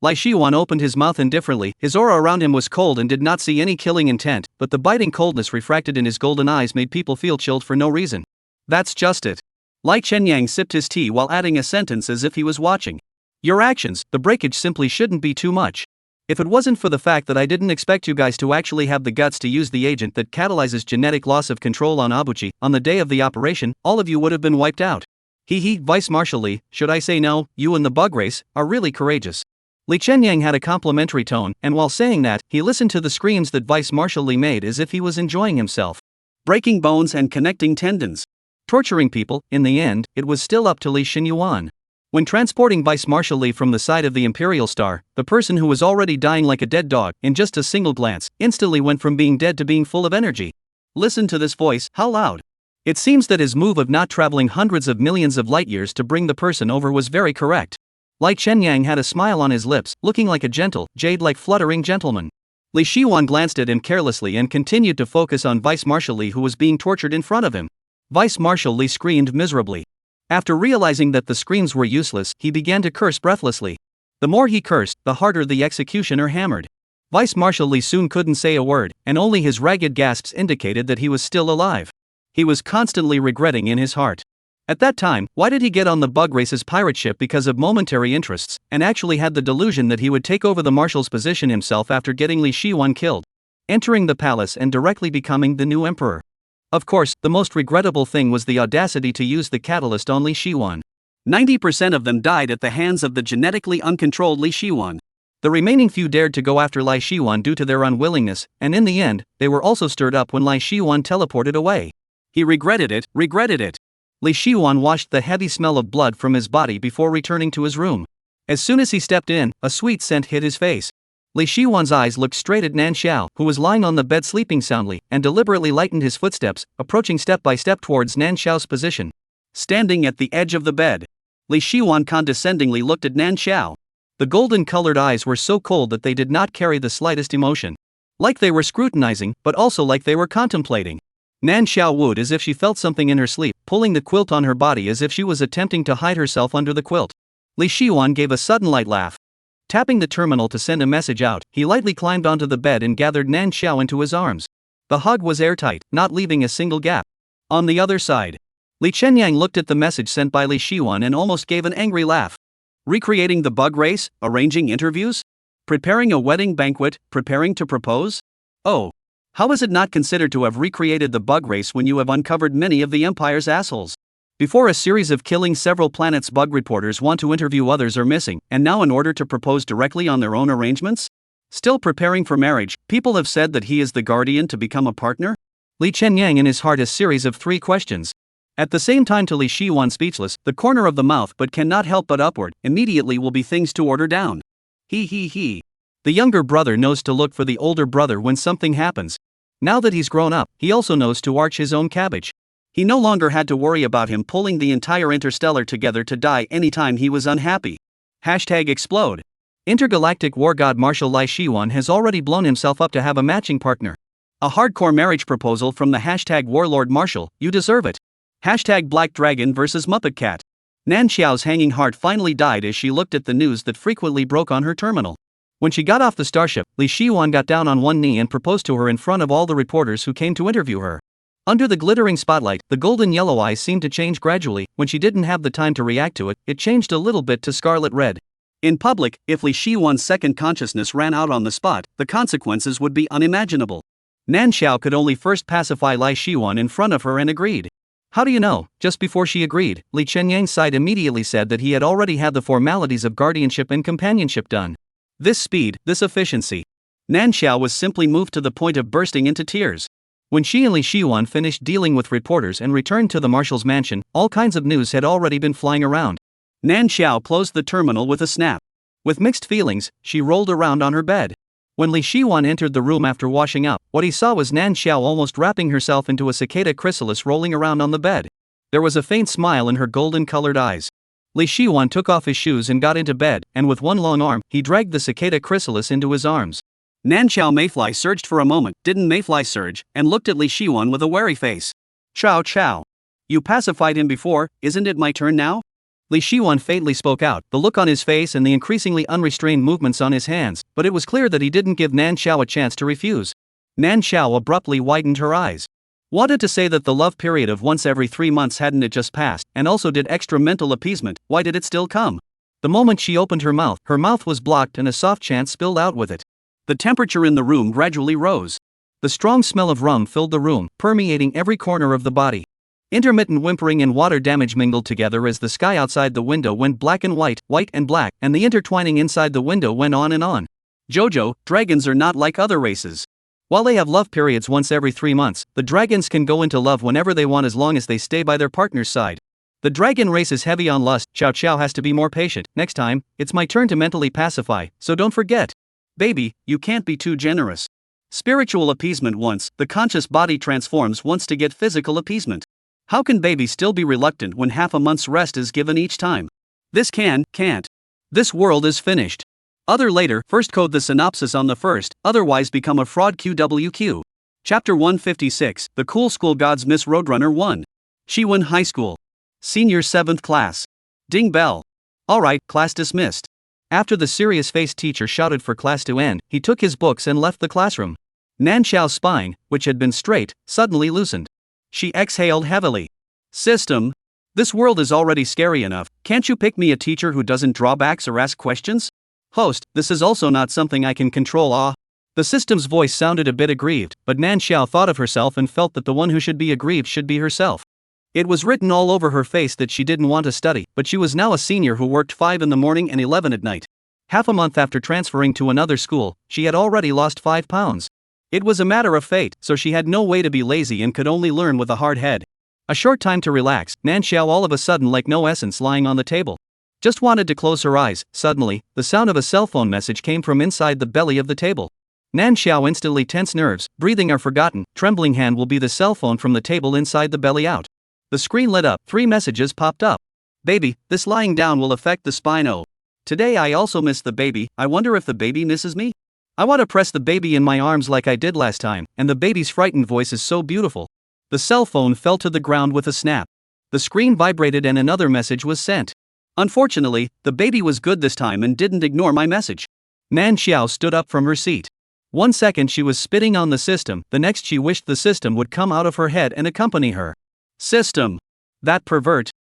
[SPEAKER 1] Lai Shiwan opened his mouth indifferently, his aura around him was cold and did not see any killing intent, but the biting coldness refracted in his golden eyes made people feel chilled for no reason. That's just it. Lai Chenyang sipped his tea while adding a sentence as if he was watching. Your actions, the breakage simply shouldn't be too much. If it wasn't for the fact that I didn't expect you guys to actually have the guts to use the agent that catalyzes genetic loss of control on Abuchi, on the day of the operation, all of you would have been wiped out. Vice Marshal Li, should I say no, you and the bug race, are really courageous. Li Chenyang had a complimentary tone, and while saying that, he listened to the screams that Vice Marshal Li made as if he was enjoying himself. Breaking bones and connecting tendons. Torturing people, in the end, it was still up to Li Xinyuan. When transporting Vice Marshal Li from the side of the Imperial Star, the person who was already dying like a dead dog, in just a single glance, instantly went from being dead to being full of energy. Listen to this voice, how loud. It seems that his move of not traveling hundreds of millions of light years to bring the person over was very correct. Lai Chenyang had a smile on his lips, looking like a gentle, jade-like fluttering gentleman. Li Shiwan glanced at him carelessly and continued to focus on Vice Marshal Li who was being tortured in front of him. Vice Marshal Li screamed miserably. After realizing that the screams were useless, he began to curse breathlessly. The more he cursed, the harder the executioner hammered. Vice Marshal Li soon couldn't say a word, and only his ragged gasps indicated that he was still alive. He was constantly regretting in his heart. At that time, why did he get on the bug race's pirate ship because of momentary interests, and actually had the delusion that he would take over the marshal's position himself after getting Li Shiwan killed, entering the palace and directly becoming the new emperor? Of course, the most regrettable thing was the audacity to use the catalyst on Li Shiwan. 90% of them died at the hands of the genetically uncontrolled Li Shiwan. The remaining few dared to go after Lai Shiwan due to their unwillingness, and in the end, they were also stirred up when Lai Shiwan teleported away. He regretted it. Li Shiwan washed the heavy smell of blood from his body before returning to his room. As soon as he stepped in, a sweet scent hit his face. Li Shiwan's eyes looked straight at Nan Xiao, who was lying on the bed sleeping soundly, and deliberately lightened his footsteps, approaching step by step towards Nan Xiao's position. Standing at the edge of the bed, Li Shiwan condescendingly looked at Nan Xiao. The golden-colored eyes were so cold that they did not carry the slightest emotion. Like they were scrutinizing, but also like they were contemplating. Nan Xiao wooed as if she felt something in her sleep, pulling the quilt on her body as if she was attempting to hide herself under the quilt. Li Shiwan gave a sudden light laugh. Tapping the terminal to send a message out, he lightly climbed onto the bed and gathered Nan Xiao into his arms. The hug was airtight, not leaving a single gap. On the other side, Li Chenyang looked at the message sent by Li Shiwan and almost gave an angry laugh. Recreating the bug race, arranging interviews? Preparing a wedding banquet, preparing to propose? Oh. How is it not considered to have recreated the bug race when you have uncovered many of the Empire's assholes? Before a series of killing several planets, bug reporters want to interview others are missing, and now in order to propose directly on their own arrangements? Still preparing for marriage, people have said that he is the guardian to become a partner? Li Chenyang in his heart a series of 3 questions. At the same time to Li Shiwan speechless, the corner of the mouth but cannot help but upward, immediately will be things to order down. He. The younger brother knows to look for the older brother when something happens. Now that he's grown up, he also knows to arch his own cabbage. He no longer had to worry about him pulling the entire interstellar together to die anytime he was unhappy. #explode. Intergalactic war god Marshal Lai Shiwan has already blown himself up to have a matching partner. A hardcore marriage proposal from the #warlord Marshal, you deserve it. #Black Dragon vs Muppet Cat. Nan Xiao's hanging heart finally died as she looked at the news that frequently broke on her terminal. When she got off the starship, Li Shiwan got down on one knee and proposed to her in front of all the reporters who came to interview her. Under the glittering spotlight, the golden yellow eyes seemed to change gradually. When she didn't have the time to react to it, it changed a little bit to scarlet red. In public, if Li Shiwan's second consciousness ran out on the spot, the consequences would be unimaginable. Nan Xiao could only first pacify Lai Shiwan in front of her and agreed. How do you know? Just before she agreed, Li Chenyang's side immediately said that he had already had the formalities of guardianship and companionship done. This speed, this efficiency. Nan Xiao was simply moved to the point of bursting into tears. When she and Li Shiwan finished dealing with reporters and returned to the marshal's mansion, all kinds of news had already been flying around. Nan Xiao closed the terminal with a snap. With mixed feelings, she rolled around on her bed. When Li Shiwan entered the room after washing up, what he saw was Nan Xiao almost wrapping herself into a cicada chrysalis rolling around on the bed. There was a faint smile in her golden-colored eyes. Li Shiwan took off his shoes and got into bed, and with one long arm, he dragged the cicada chrysalis into his arms. Nanchao Mayfly surged for a moment, didn't Mayfly surge, and looked at Li Shiwan with a wary face. Chow chow. You pacified him before, isn't it my turn now? Li Shiwan faintly spoke out, the look on his face and the increasingly unrestrained movements on his hands, but it was clear that he didn't give Nanchao a chance to refuse. Nanchao abruptly widened her eyes. Wanted to say that the love period of once every 3 months hadn't it just passed, and also did extra mental appeasement, why did it still come? The moment she opened her mouth was blocked and a soft chant spilled out with it. The temperature in the room gradually rose. The strong smell of rum filled the room, permeating every corner of the body. Intermittent whimpering and water damage mingled together as the sky outside the window went black and white, white and black, and the intertwining inside the window went on and on. Jojo, dragons are not like other races. While they have love periods once every 3 months, the dragons can go into love whenever they want as long as they stay by their partner's side. The dragon race is heavy on lust. Chow Chow has to be more patient. Next time, it's my turn to mentally pacify, so don't forget. Baby, you can't be too generous. Spiritual appeasement once, the conscious body transforms once to get physical appeasement. How can baby still be reluctant when half a month's rest is given each time? This can't. This world is finished. Other later, first code the synopsis on the first, otherwise become a fraud QWQ. Chapter 156, The Cool School Gods Miss Roadrunner 1. Shiwen High School. Senior 7th class. Ding bell. Alright, class dismissed. After the serious-faced teacher shouted for class to end, he took his books and left the classroom. Nanchao's spine, which had been straight, suddenly loosened. She exhaled heavily. System. This world is already scary enough, can't you pick me a teacher who doesn't draw backs or ask questions? Host, this is also not something I can control. The system's voice sounded a bit aggrieved, but Nanchao thought of herself and felt that the one who should be aggrieved should be herself. It was written all over her face that she didn't want to study, but she was now a senior who worked 5 in the morning and 11 at night. Half a month after transferring to another school, she had already lost 5 pounds. It was a matter of fate, so she had no way to be lazy and could only learn with a hard head. A short time to relax, Nanchao all of a sudden like no essence lying on the table. Just wanted to close her eyes. Suddenly, the sound of a cell phone message came from inside the belly of the table. Nanchao instantly tensed nerves, breathing are forgotten, trembling hand will be the cell phone from the table inside the belly out. The screen lit up, 3 messages popped up. Baby, this lying down will affect the spine. Oh. Today I also miss the baby, I wonder if the baby misses me? I want to press the baby in my arms like I did last time, and the baby's frightened voice is so beautiful. The cell phone fell to the ground with a snap. The screen vibrated and another message was sent. Unfortunately, the baby was good this time and didn't ignore my message. Nanchao stood up from her seat. 1 second she was spitting on the system, the next she wished the system would come out of her head and accompany her. System. That pervert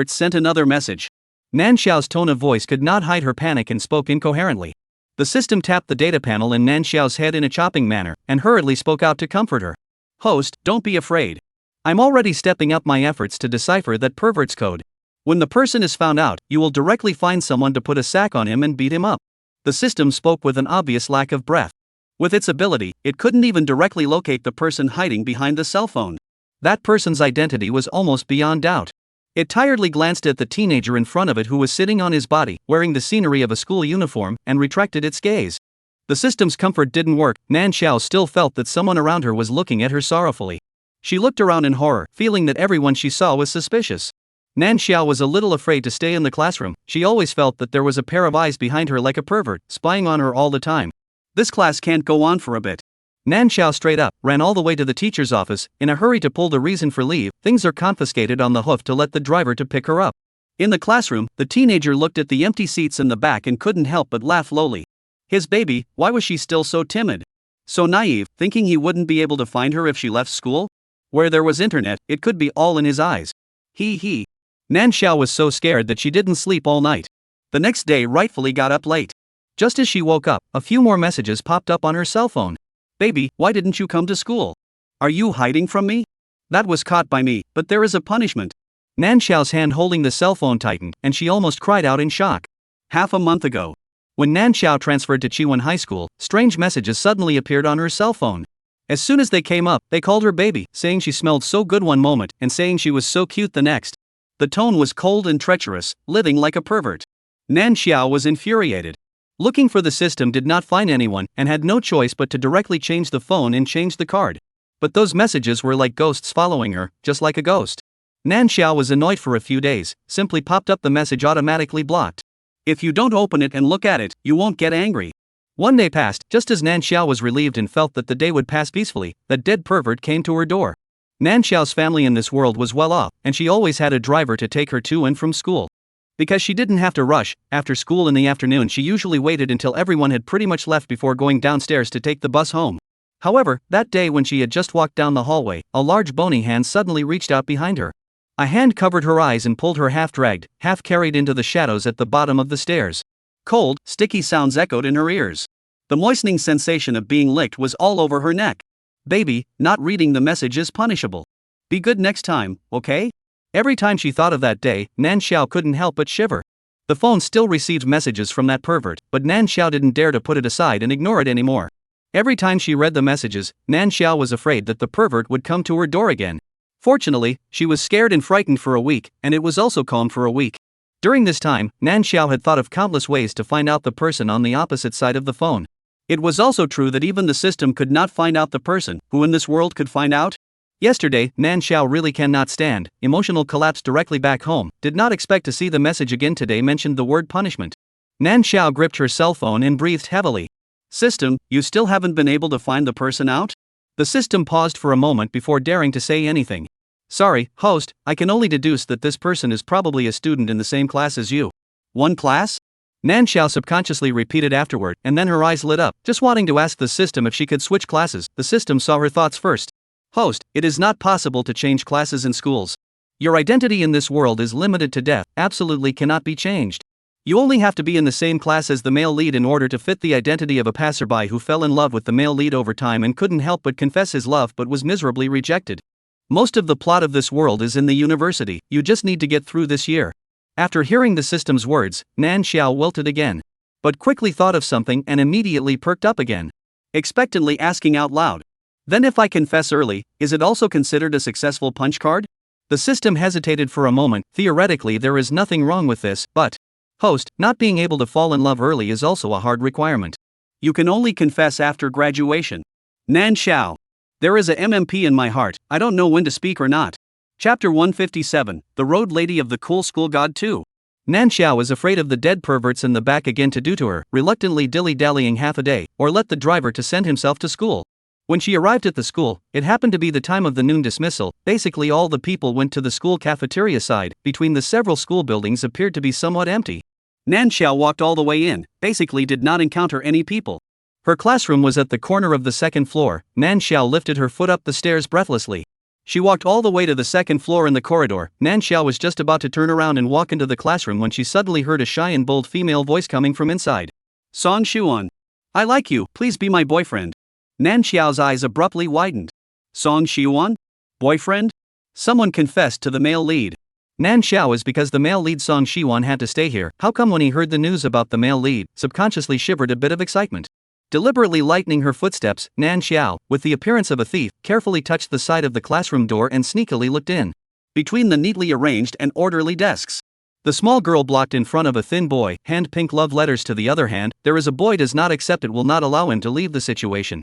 [SPEAKER 1] sent another message. Nanchao's tone of voice could not hide her panic and spoke incoherently. The system tapped the data panel in Nanchao's head in a chopping manner, and hurriedly spoke out to comfort her. Host, don't be afraid. I'm already stepping up my efforts to decipher that pervert's code. When the person is found out, you will directly find someone to put a sack on him and beat him up. The system spoke with an obvious lack of breath. With its ability, it couldn't even directly locate the person hiding behind the cell phone. That person's identity was almost beyond doubt. It tiredly glanced at the teenager in front of it who was sitting on his body, wearing the scenery of a school uniform, and retracted its gaze. The system's comfort didn't work. Nanchao still felt that someone around her was looking at her sorrowfully. She looked around in horror, feeling that everyone she saw was suspicious. Nanchao was a little afraid to stay in the classroom. She always felt that there was a pair of eyes behind her like a pervert, spying on her all the time. This class can't go on for a bit. Nanchao straight up, ran all the way to the teacher's office, in a hurry to pull the reason for leave. Things are confiscated on the hoof to let the driver to pick her up. In the classroom, the teenager looked at the empty seats in the back and couldn't help but laugh lowly. His baby, why was she still so timid? So naive, thinking he wouldn't be able to find her if she left school? Where there was internet, it could be all in his eyes. He. Nanchao was so scared that she didn't sleep all night. The next day rightfully got up late. Just as she woke up, a few more messages popped up on her cell phone. Baby, why didn't you come to school? Are you hiding from me? That was caught by me, but there is a punishment. Nanchao's hand holding the cell phone tightened, and she almost cried out in shock. Half a month ago, when Nanchao transferred to Chiwon High School, strange messages suddenly appeared on her cell phone. As soon as they came up, they called her baby, saying she smelled so good one moment, and saying she was so cute the next. The tone was cold and treacherous, living like a pervert. Nanchao was infuriated. Looking for the system did not find anyone, and had no choice but to directly change the phone and change the card. But those messages were like ghosts following her, just like a ghost. Nan Xiao was annoyed for a few days, simply popped up the message automatically blocked. If you don't open it and look at it, you won't get angry. One day passed, just as Nan Xiao was relieved and felt that the day would pass peacefully, that dead pervert came to her door. Nan Xiao's family in this world was well off, and she always had a driver to take her to and from school. Because she didn't have to rush, after school in the afternoon she usually waited until everyone had pretty much left before going downstairs to take the bus home. However, that day when she had just walked down the hallway, a large bony hand suddenly reached out behind her. A hand covered her eyes and pulled her half-dragged, half-carried into the shadows at the bottom of the stairs. Cold, sticky sounds echoed in her ears. The moistening sensation of being licked was all over her neck. Baby, not reading the message is punishable. Be good next time, okay? Every time she thought of that day, Nan Xiao couldn't help but shiver. The phone still received messages from that pervert, but Nan Xiao didn't dare to put it aside and ignore it anymore. Every time she read the messages, Nan Xiao was afraid that the pervert would come to her door again. Fortunately, she was scared and frightened for a week, and it was also calm for a week. During this time, Nan Xiao had thought of countless ways to find out the person on the opposite side of the phone. It was also true that even the system could not find out the person, who in this world could find out? Yesterday, Nan Xiao really cannot stand, emotional collapse directly back home, did not expect to see the message again today mentioned the word punishment. Nan Xiao gripped her cell phone and breathed heavily. System, you still haven't been able to find the person out? The system paused for a moment before daring to say anything. Sorry, host, I can only deduce that this person is probably a student in the same class as you. One class? Nan Xiao subconsciously repeated afterward, and then her eyes lit up, just wanting to ask the system if she could switch classes. The system saw her thoughts first. Host, it is not possible to change classes in schools. Your identity in this world is limited to death, absolutely cannot be changed. You only have to be in the same class as the male lead in order to fit the identity of a passerby who fell in love with the male lead over time and couldn't help but confess his love but was miserably rejected. Most of the plot of this world is in the university, you just need to get through this year. After hearing the system's words, Nan Xiao wilted again. But quickly thought of something and immediately perked up again. Expectantly asking out loud. Then if I confess early, is it also considered a successful punch card? The system hesitated for a moment. Theoretically there is nothing wrong with this, but host, not being able to fall in love early is also a hard requirement. You can only confess after graduation. Nan Xiao. There is a MMP in my heart, I don't know when to speak or not. Chapter 157, The Road Lady of the Cool School God 2. Nan Xiao is afraid of the dead perverts in the back again to do to her, reluctantly dilly-dallying half a day, or let the driver to send himself to school. When she arrived at the school, it happened to be the time of the noon dismissal. Basically all the people went to the school cafeteria side, between the several school buildings appeared to be somewhat empty. Nan Xiao walked all the way in, basically did not encounter any people. Her classroom was at the corner of the second floor. Nan Xiao lifted her foot up the stairs breathlessly. She walked all the way to the second floor in the corridor. Nan Xiao was just about to turn around and walk into the classroom when she suddenly heard a shy and bold female voice coming from inside. Song Xuan. I like you, please be my boyfriend. Nan Xiao's eyes abruptly widened. Song Xuan? Boyfriend? Someone confessed to the male lead. Nan Xiao is because the male lead Song Xuan had to stay here. How come when he heard the news about the male lead, subconsciously shivered a bit of excitement? Deliberately lightening her footsteps, Nan Xiao, with the appearance of a thief, carefully touched the side of the classroom door and sneakily looked in. Between the neatly arranged and orderly desks, the small girl blocked in front of a thin boy, hand pink love letters to the other hand. There is a boy does not accept it will not allow him to leave the situation.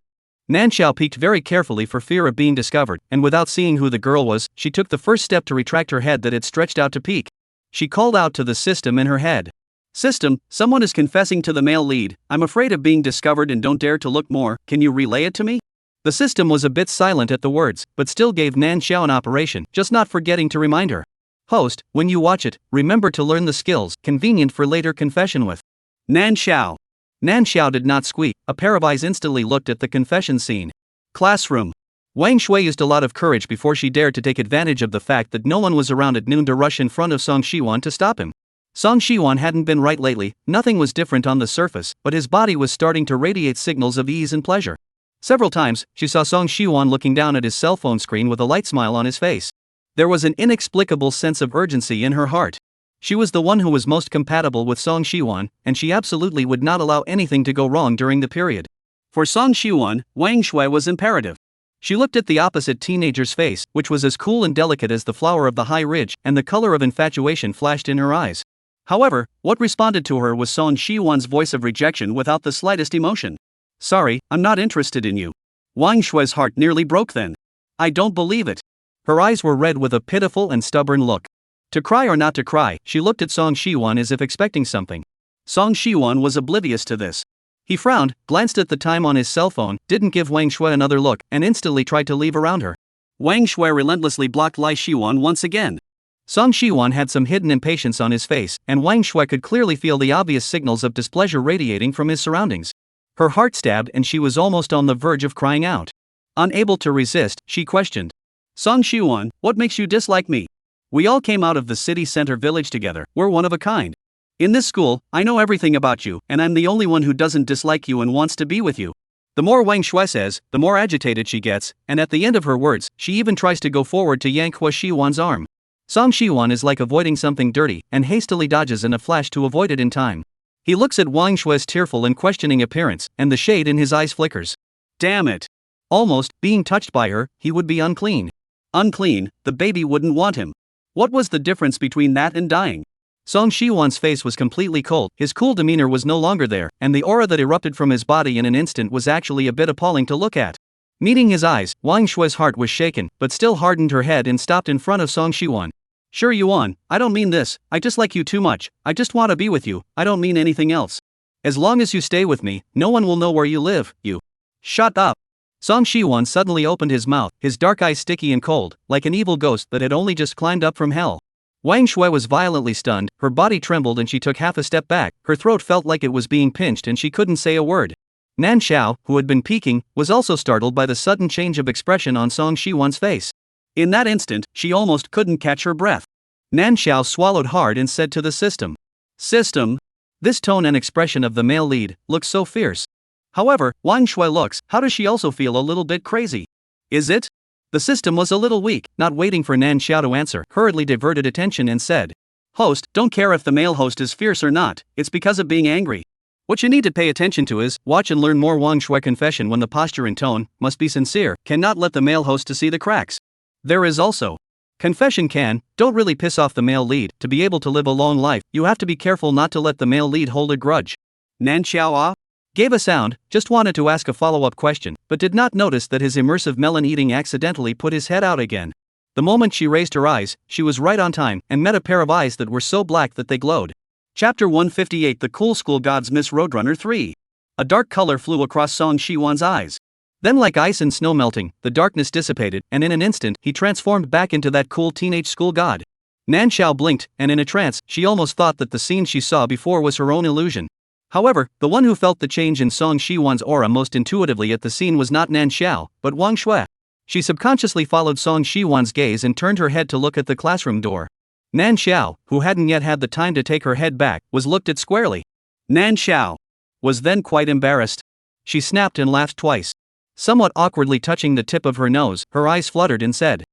[SPEAKER 1] Nan Xiao peeked very carefully for fear of being discovered, and without seeing who the girl was, she took the first step to retract her head that had stretched out to peek. She called out to the system in her head. System, someone is confessing to the male lead. I'm afraid of being discovered and don't dare to look more. Can you relay it to me? The system was a bit silent at the words, but still gave Nan Xiao an operation, just not forgetting to remind her. Host, when you watch it, remember to learn the skills, convenient for later confession with. Nan Xiao. Nan Xiao did not squeak. A pair of eyes instantly looked at the confession scene. Classroom. Wang Shui used a lot of courage before she dared to take advantage of the fact that no one was around at noon to rush in front of Song Xiwan to stop him. Song Xiwan hadn't been right lately, nothing was different on the surface, but his body was starting to radiate signals of ease and pleasure. Several times, she saw Song Xiwan looking down at his cell phone screen with a light smile on his face. There was an inexplicable sense of urgency in her heart. She was the one who was most compatible with Song Xiwan, and she absolutely would not allow anything to go wrong during the period. For Song Xiwan, Wang Shui was imperative. She looked at the opposite teenager's face, which was as cool and delicate as the flower of the high ridge, and the color of infatuation flashed in her eyes. However, what responded to her was Song Xiwan's voice of rejection without the slightest emotion. Sorry, I'm not interested in you. Wang Shui's heart nearly broke then. I don't believe it. Her eyes were red with a pitiful and stubborn look. To cry or not to cry, she looked at Song Shiwon as if expecting something. Song Shiwon was oblivious to this. He frowned, glanced at the time on his cell phone, didn't give Wang Shui another look, and instantly tried to leave around her. Wang Shui relentlessly blocked Lai Shiwon once again. Song Shiwon had some hidden impatience on his face, and Wang Shui could clearly feel the obvious signals of displeasure radiating from his surroundings. Her heart stabbed and she was almost on the verge of crying out. Unable to resist, she questioned. Song Shiwon, what makes you dislike me? We all came out of the city center village together, we're one of a kind. In this school, I know everything about you, and I'm the only one who doesn't dislike you and wants to be with you. The more Wang Shui says, the more agitated she gets, and at the end of her words, she even tries to go forward to yank Hua Shiwon's arm. Song Shiwon is like avoiding something dirty, and hastily dodges in a flash to avoid it in time. He looks at Wang Shui's tearful and questioning appearance, and the shade in his eyes flickers. Damn it. Almost, being touched by her, he would be unclean. Unclean, the baby wouldn't want him. What was the difference between that and dying? Song Shiwon's face was completely cold, his cool demeanor was no longer there, and the aura that erupted from his body in an instant was actually a bit appalling to look at. Meeting his eyes, Wang Shui's heart was shaken, but still hardened her head and stopped in front of Song Shiwon. Sure Yuan, I don't mean this, I just like you too much, I just want to be with you, I don't mean anything else. As long as you stay with me, no one will know where you live, you. Shut up. Song Shiwon suddenly opened his mouth, his dark eyes sticky and cold, like an evil ghost that had only just climbed up from hell. Wang Shui was violently stunned, her body trembled and she took half a step back, her throat felt like it was being pinched and she couldn't say a word. Nan Xiao, who had been peeking, was also startled by the sudden change of expression on Song Shiwon's face. In that instant, she almost couldn't catch her breath. Nan Xiao swallowed hard and said to the system. System? This tone and expression of the male lead looks so fierce. However, Wang Shui looks, how does she also feel a little bit crazy? Is it? The system was a little weak, not waiting for Nan Xiao to answer, hurriedly diverted attention and said. Host, don't care if the male host is fierce or not, it's because of being angry. What you need to pay attention to is, watch and learn more Wang Shui confession when the posture and tone must be sincere, cannot let the male host to see the cracks. There is also. Confession don't really piss off the male lead, to be able to live a long life, you have to be careful not to let the male lead hold a grudge. Nan Xiao gave a sound, just wanted to ask a follow-up question, but did not notice that his immersive melon eating accidentally put his head out again. The moment she raised her eyes, she was right on time, and met a pair of eyes that were so black that they glowed. Chapter 158 The Cool School Gods Miss Roadrunner 3. A dark color flew across Song Shiwon's eyes. Then like ice and snow melting, the darkness dissipated, and in an instant, he transformed back into that cool teenage school god. Nan Xiao blinked, and in a trance, she almost thought that the scene she saw before was her own illusion. However, the one who felt the change in Song Shiwon's aura most intuitively at the scene was not Nan Xiao, but Wang Shui. She subconsciously followed Song Shiwon's gaze and turned her head to look at the classroom door. Nan Xiao, who hadn't yet had the time to take her head back, was looked at squarely. Nan Xiao was then quite embarrassed. She snapped and laughed twice. Somewhat awkwardly touching the tip of her nose, her eyes fluttered and said.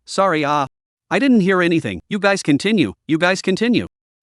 [SPEAKER 1] Sorry I didn't hear anything, you guys continue.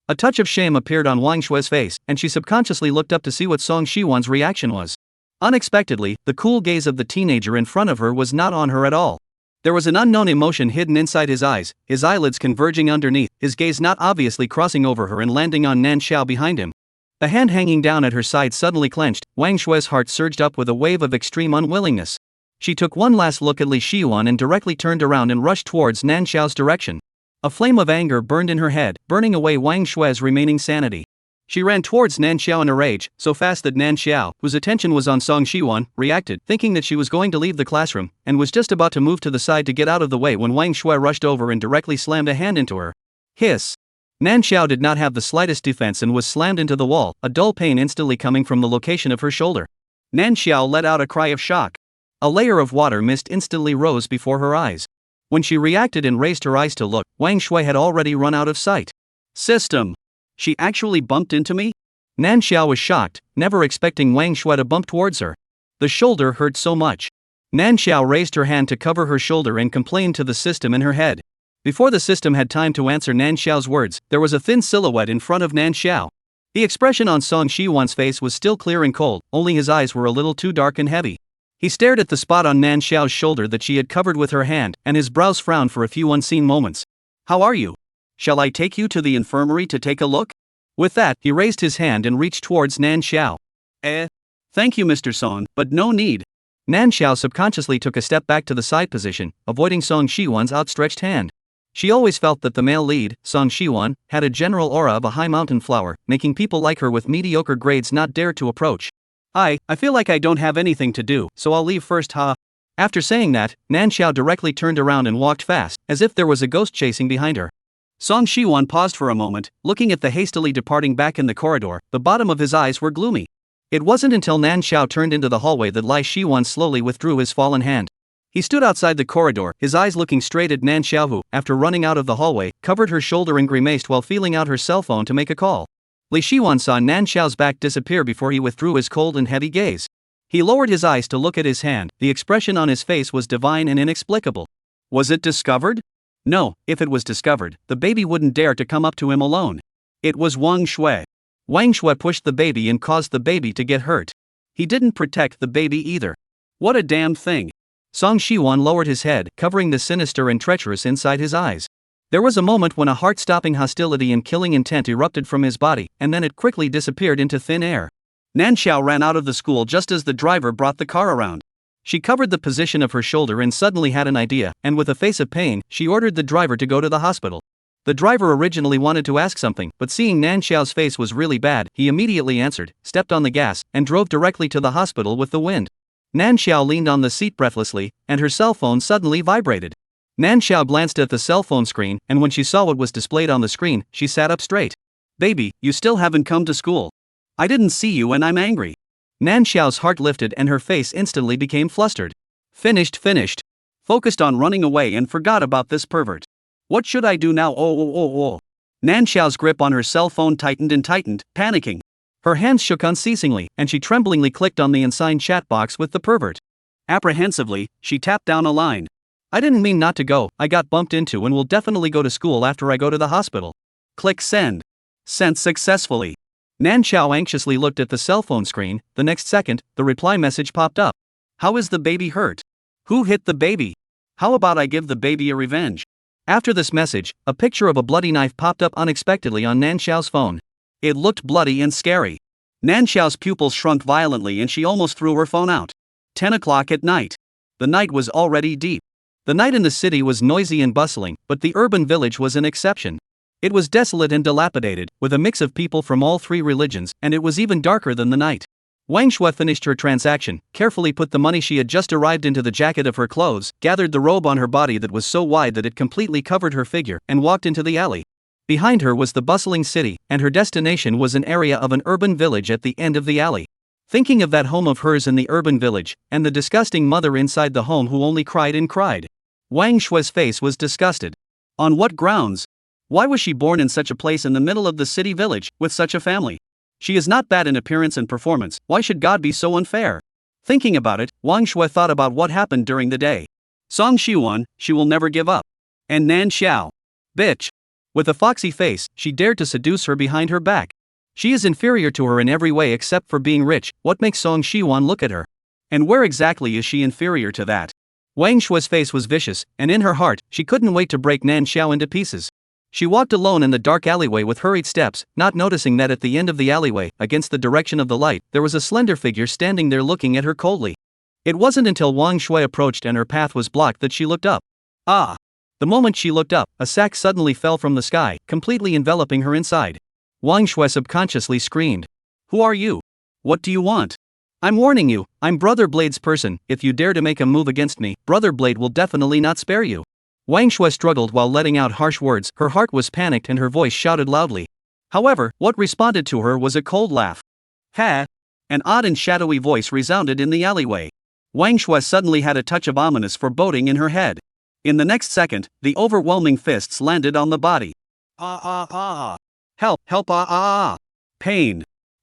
[SPEAKER 1] A touch of shame appeared on Wang Shui's face, and she subconsciously looked up to see what Song Shiwon's reaction was. Unexpectedly, the cool gaze of the teenager in front of her was not on her at all. There was an unknown emotion hidden inside his eyes, his eyelids converging underneath, his gaze not obviously crossing over her and landing on Nan Xiao behind him. A hand hanging down at her side suddenly clenched, Wang Shui's heart surged up with a wave of extreme unwillingness. She took one last look at Li Shiwan and directly turned around and rushed towards Nan Xiao's direction. A flame of anger burned in her head, burning away Wang Shui's remaining sanity. She ran towards Nan Xiao in a rage, so fast that Nan Xiao, whose attention was on Song Shiwan, reacted, thinking that she was going to leave the classroom, and was just about to move to the side to get out of the way when Wang Shui rushed over and directly slammed a hand into her. Hiss! Nan Xiao did not have the slightest defense and was slammed into the wall, a dull pain instantly coming from the location of her shoulder. Nan Xiao let out a cry of shock. A layer of water mist instantly rose before her eyes. When she reacted and raised her eyes to look, Wang Shui had already run out of sight. System! She actually bumped into me? Nan Xiao was shocked, never expecting Wang Shui to bump towards her. The shoulder hurt so much. Nan Xiao raised her hand to cover her shoulder and complained to the system in her head. Before the system had time to answer Nan Xiao's words, there was a thin silhouette in front of Nan Xiao. The expression on Song Shiwan's face was still clear and cold, only his eyes were a little too dark and heavy. He stared at the spot on Nan Xiao's shoulder that she had covered with her hand, and his brows frowned for a few unseen moments. How are you? Shall I take you to the infirmary to take a look? With that, he raised his hand and reached towards Nan Xiao. Thank you Mr. Song, but no need. Nan Xiao subconsciously took a step back to the side position, avoiding Song Shiwan's outstretched hand. She always felt that the male lead, Song Shiwan, had a general aura of a high mountain flower, making people like her with mediocre grades not dare to approach. I feel like I don't have anything to do, so I'll leave first, huh? After saying that, Nan Xiao directly turned around and walked fast, as if there was a ghost chasing behind her. Song Shiwan paused for a moment, looking at the hastily departing back in the corridor. The bottom of his eyes were gloomy. It wasn't until Nan Xiao turned into the hallway that Lai Shiwan slowly withdrew his fallen hand. He stood outside the corridor, his eyes looking straight at Nan Xiao, who, after running out of the hallway, covered her shoulder and grimaced while feeling out her cell phone to make a call. Li Shiwan saw Nan Xiao's back disappear before he withdrew his cold and heavy gaze. He lowered his eyes to look at his hand. The expression on his face was divine and inexplicable. Was it discovered? No, if it was discovered, the baby wouldn't dare to come up to him alone. It was Wang Shui. Wang Shui pushed the baby and caused the baby to get hurt. He didn't protect the baby either. What a damn thing. Song Shiwan lowered his head, covering the sinister and treacherous inside his eyes. There was a moment when a heart-stopping hostility and killing intent erupted from his body, and then it quickly disappeared into thin air. Nan Xiao ran out of the school just as the driver brought the car around. She covered the position of her shoulder and suddenly had an idea, and with a face of pain, she ordered the driver to go to the hospital. The driver originally wanted to ask something, but seeing Nan Xiao's face was really bad, he immediately answered, stepped on the gas, and drove directly to the hospital with the wind. Nan Xiao leaned on the seat breathlessly, and her cell phone suddenly vibrated. Nan Xiao glanced at the cell phone screen, and when she saw what was displayed on the screen, she sat up straight. Baby, you still haven't come to school. I didn't see you and I'm angry. Nan Xiao's heart lifted and her face instantly became flustered. Finished. Focused on running away and forgot about this pervert. What should I do now? Oh. Nan Xiao's grip on her cell phone tightened and tightened, panicking. Her hands shook unceasingly, and she tremblingly clicked on the unsigned chat box with the pervert. Apprehensively, she tapped down a line. I didn't mean not to go, I got bumped into and will definitely go to school after I go to the hospital. Click send. Sent successfully. Nan Xiao anxiously looked at the cell phone screen. The next second, the reply message popped up. How is the baby hurt? Who hit the baby? How about I give the baby a revenge? After this message, a picture of a bloody knife popped up unexpectedly on Nan Xiao's phone. It looked bloody and scary. Nan Xiao's pupils shrunk violently and she almost threw her phone out. 10 o'clock at night. The night was already deep. The night in the city was noisy and bustling, but the urban village was an exception. It was desolate and dilapidated, with a mix of people from all three religions, and it was even darker than the night. Wang Shui finished her transaction, carefully put the money she had just arrived into the jacket of her clothes, gathered the robe on her body that was so wide that it completely covered her figure, and walked into the alley. Behind her was the bustling city, and her destination was an area of an urban village at the end of the alley. Thinking of that home of hers in the urban village, and the disgusting mother inside the home who only cried and cried. Wang Shui's face was disgusted. On what grounds? Why was she born in such a place in the middle of the city village, with such a family? She is not bad in appearance and performance, why should God be so unfair? Thinking about it, Wang Shui thought about what happened during the day. Song Shiwan, she will never give up. And Nan Xiao. Bitch. With a foxy face, she dared to seduce her behind her back. She is inferior to her in every way except for being rich. What makes Song Shiwan look at her? And where exactly is she inferior to that? Wang Shui's face was vicious, and in her heart, she couldn't wait to break Nan Xiao into pieces. She walked alone in the dark alleyway with hurried steps, not noticing that at the end of the alleyway, against the direction of the light, there was a slender figure standing there looking at her coldly. It wasn't until Wang Shui approached and her path was blocked that she looked up. Ah! The moment she looked up, a sack suddenly fell from the sky, completely enveloping her inside. Wang Shui subconsciously screamed. Who are you? What do you want? I'm warning you, I'm Brother Blade's person. If you dare to make a move against me, Brother Blade will definitely not spare you. Wang Shui struggled while letting out harsh words. Her heart was panicked and her voice shouted loudly. However, what responded to her was a cold laugh. Ha! An odd and shadowy voice resounded in the alleyway. Wang Shui suddenly had a touch of ominous foreboding in her head. In the next second, the overwhelming fists landed on the body. Help,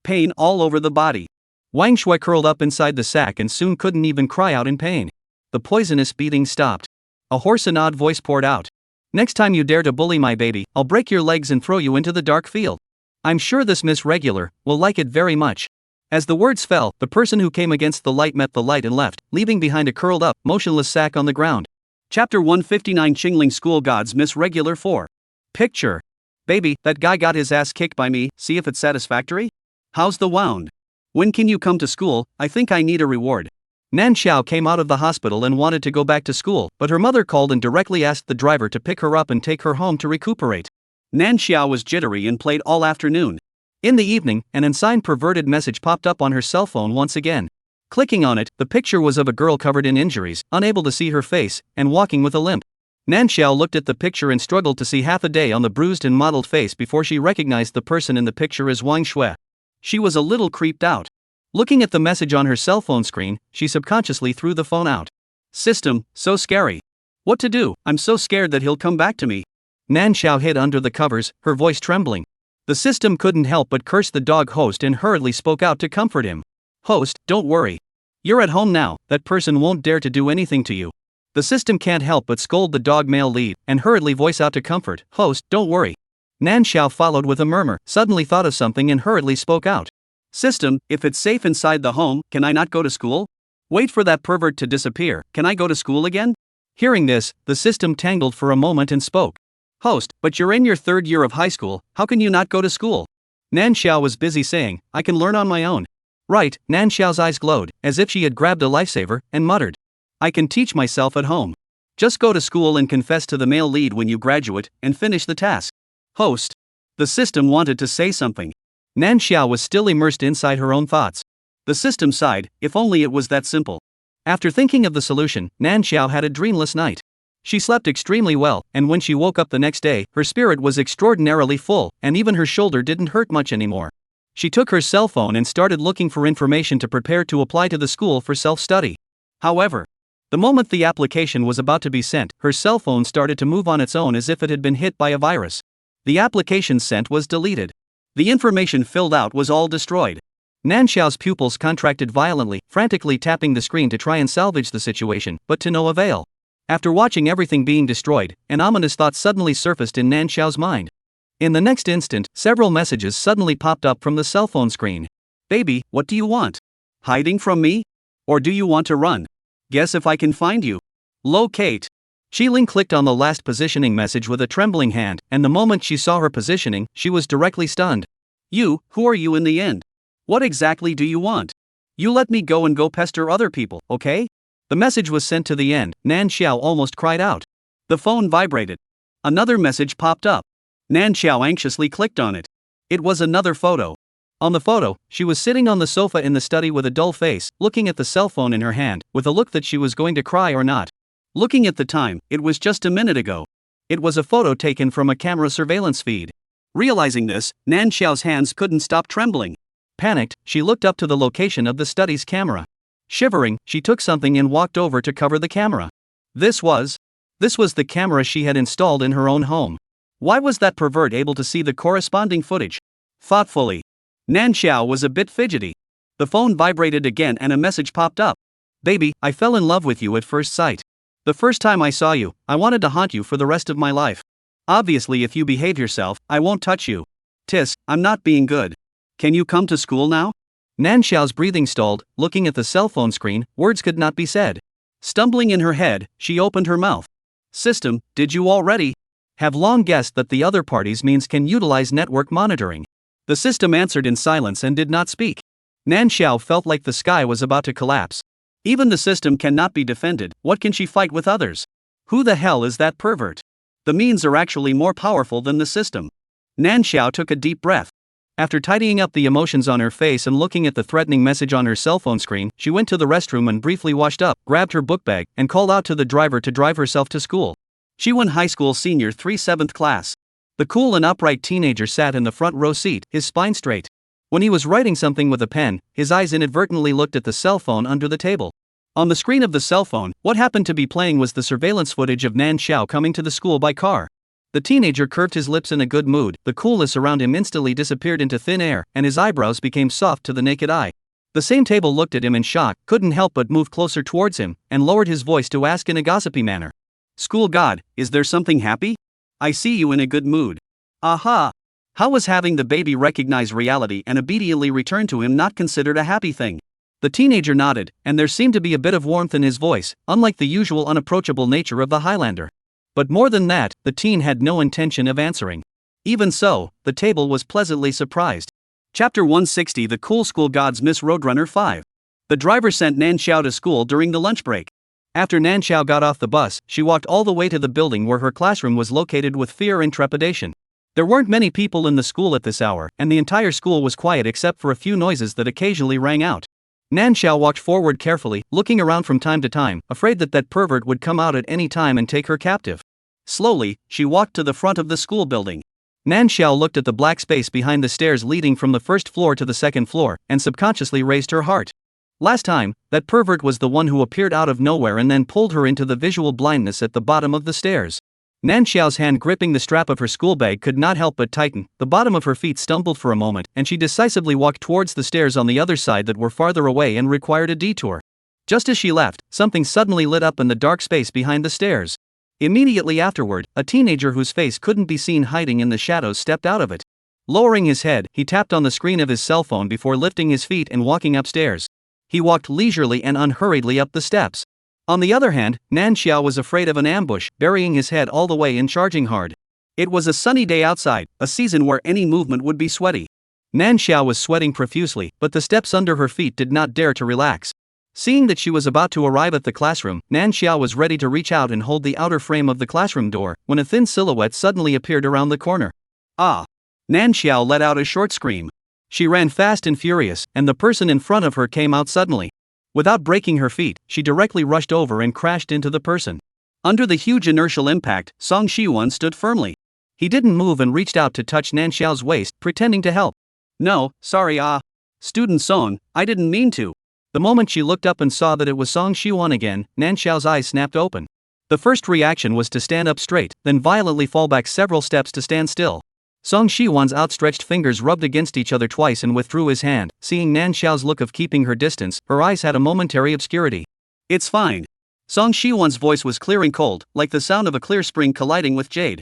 [SPEAKER 1] Pain all over the body. Wang Shui curled up inside the sack and soon couldn't even cry out in pain. The poisonous beating stopped. A hoarse and odd voice poured out. Next time you dare to bully my baby, I'll break your legs and throw you into the dark field. I'm sure this Miss Regular will like it very much. As the words fell, the person who came against the light met the light and left, leaving behind a curled up, motionless sack on the ground. Chapter 159 Qingling School Gods Miss Regular 4. Picture. Baby, that guy got his ass kicked by me, see if it's satisfactory? How's the wound? When can you come to school? I think I need a reward. Nan Xiao came out of the hospital and wanted to go back to school, but her mother called and directly asked the driver to pick her up and take her home to recuperate. Nan Xiao was jittery and played all afternoon. In the evening, an unsigned perverted message popped up on her cell phone once again. Clicking on it, the picture was of a girl covered in injuries, unable to see her face, and walking with a limp. Nan Xiao looked at the picture and struggled to see half a day on the bruised and mottled face before she recognized the person in the picture as Wang Shui. She was a little creeped out. Looking at the message on her cell phone screen, she subconsciously threw the phone out. System, so scary. What to do? I'm so scared that he'll come back to me. Nan Xiao hid under the covers, her voice trembling. The system couldn't help but curse the dog host and hurriedly spoke out to comfort him. Host, don't worry. You're at home now, that person won't dare to do anything to you. The system can't help but scold the dog male lead and hurriedly voice out to comfort. Host, don't worry. Nan Xiao followed with a murmur, suddenly thought of something and hurriedly spoke out. System, if it's safe inside the home, can I not go to school? Wait for that pervert to disappear, can I go to school again? Hearing this, the system tangled for a moment and spoke. Host, but you're in your 3rd year of high school, how can you not go to school? Nan Xiao was busy saying, I can learn on my own. Right, Nan Xiao's eyes glowed, as if she had grabbed a lifesaver, and muttered. I can teach myself at home. Just go to school and confess to the male lead when you graduate, and finish the task. Host. The system wanted to say something. Nan Xiao was still immersed inside her own thoughts. The system sighed, if only it was that simple. After thinking of the solution, Nan Xiao had a dreamless night. She slept extremely well, and when she woke up the next day, her spirit was extraordinarily full, and even her shoulder didn't hurt much anymore. She took her cell phone and started looking for information to prepare to apply to the school for self-study. However, the moment the application was about to be sent, her cell phone started to move on its own as if it had been hit by a virus. The application sent was deleted. The information filled out was all destroyed. Nan Xiao's pupils contracted violently, frantically tapping the screen to try and salvage the situation, but to no avail. After watching everything being destroyed, an ominous thought suddenly surfaced in Nan Xiao's mind. In the next instant, several messages suddenly popped up from the cell phone screen. Baby, what do you want? Hiding from me? Or do you want to run? Guess if I can find you. Locate. Qiling clicked on the last positioning message with a trembling hand, and the moment she saw her positioning, she was directly stunned. You, who are you in the end? What exactly do you want? You let me go and go pester other people, okay? The message was sent to the end. Nan Xiao almost cried out. The phone vibrated. Another message popped up. Nan Xiao anxiously clicked on it. It was another photo. On the photo, she was sitting on the sofa in the study with a dull face, looking at the cell phone in her hand, with a look that she was going to cry or not. Looking at the time, it was just a minute ago. It was a photo taken from a camera surveillance feed. Realizing this, Nan Xiao's hands couldn't stop trembling. Panicked, she looked up to the location of the study's camera. Shivering, she took something and walked over to cover the camera. This was the camera she had installed in her own home. Why was that pervert able to see the corresponding footage? Thoughtfully, Nan Xiao was a bit fidgety. The phone vibrated again and a message popped up. Baby, I fell in love with you at first sight. The first time I saw you, I wanted to haunt you for the rest of my life. Obviously, if you behave yourself, I won't touch you. Tisk, I'm not being good. Can you come to school now? Nan Xiao's breathing stalled, looking at the cell phone screen, words could not be said. Stumbling in her head, she opened her mouth. System, did you already? Have long guessed that the other parties means can utilize network monitoring. The system answered in silence and did not speak. Nan Xiao felt like the sky was about to collapse. Even the system cannot be defended, what can she fight with others? Who the hell is that pervert? The means are actually more powerful than the system. Nan Xiao took a deep breath. After tidying up the emotions on her face and looking at the threatening message on her cell phone screen, she went to the restroom and briefly washed up, grabbed her book bag, and called out to the driver to drive herself to school. She went high school senior 3 7th class. The cool and upright teenager sat in the front row seat, his spine straight. When he was writing something with a pen, his eyes inadvertently looked at the cell phone under the table. On the screen of the cell phone, what happened to be playing was the surveillance footage of Nan Xiao coming to the school by car. The teenager curved his lips in a good mood, the coolness around him instantly disappeared into thin air, and his eyebrows became soft to the naked eye. The same table looked at him in shock, couldn't help but move closer towards him, and lowered his voice to ask in a gossipy manner. School God, is there something happy? I see you in a good mood. Aha! How was having the baby recognize reality and obediently return to him not considered a happy thing? The teenager nodded, and there seemed to be a bit of warmth in his voice, unlike the usual unapproachable nature of the Highlander. But more than that, the teen had no intention of answering. Even so, the table was pleasantly surprised. Chapter 160 The Cool School Gods Miss Roadrunner 5. The driver sent Nan Xiao to school during the lunch break. After Nan Xiao got off the bus, she walked all the way to the building where her classroom was located with fear and trepidation. There weren't many people in the school at this hour, and the entire school was quiet except for a few noises that occasionally rang out. Nan Xiao walked forward carefully, looking around from time to time, afraid that pervert would come out at any time and take her captive. Slowly, she walked to the front of the school building. Nan Xiao looked at the black space behind the stairs leading from the first floor to the second floor, and subconsciously raised her heart. Last time, that pervert was the one who appeared out of nowhere and then pulled her into the visual blindness at the bottom of the stairs. Nan Xiao's hand gripping the strap of her school bag could not help but tighten, the bottom of her feet stumbled for a moment, and she decisively walked towards the stairs on the other side that were farther away and required a detour. Just as she left, something suddenly lit up in the dark space behind the stairs. Immediately afterward, a teenager whose face couldn't be seen hiding in the shadows stepped out of it. Lowering his head, he tapped on the screen of his cell phone before lifting his feet and walking upstairs. He walked leisurely and unhurriedly up the steps. On the other hand, Nan Xiao was afraid of an ambush, burying his head all the way and charging hard. It was a sunny day outside, a season where any movement would be sweaty. Nan Xiao was sweating profusely, but the steps under her feet did not dare to relax. Seeing that she was about to arrive at the classroom, Nan Xiao was ready to reach out and hold the outer frame of the classroom door, when a thin silhouette suddenly appeared around the corner. Ah! Nan Xiao let out a short scream. She ran fast and furious, and the person in front of her came out suddenly. Without breaking her feet, she directly rushed over and crashed into the person. Under the huge inertial impact, Song Shiwon stood firmly. He didn't move and reached out to touch Nan Xiao's waist, pretending to help. No, sorry Student Song, I didn't mean to. The moment she looked up and saw that it was Song Shiwon again, Nan Xiao's eyes snapped open. The first reaction was to stand up straight, then violently fall back several steps to stand still. Song Shiwon's outstretched fingers rubbed against each other twice and withdrew his hand. Seeing Nan Xiao's look of keeping her distance, her eyes had a momentary obscurity. It's fine. Song Shiwon's voice was clear and cold, like the sound of a clear spring colliding with jade.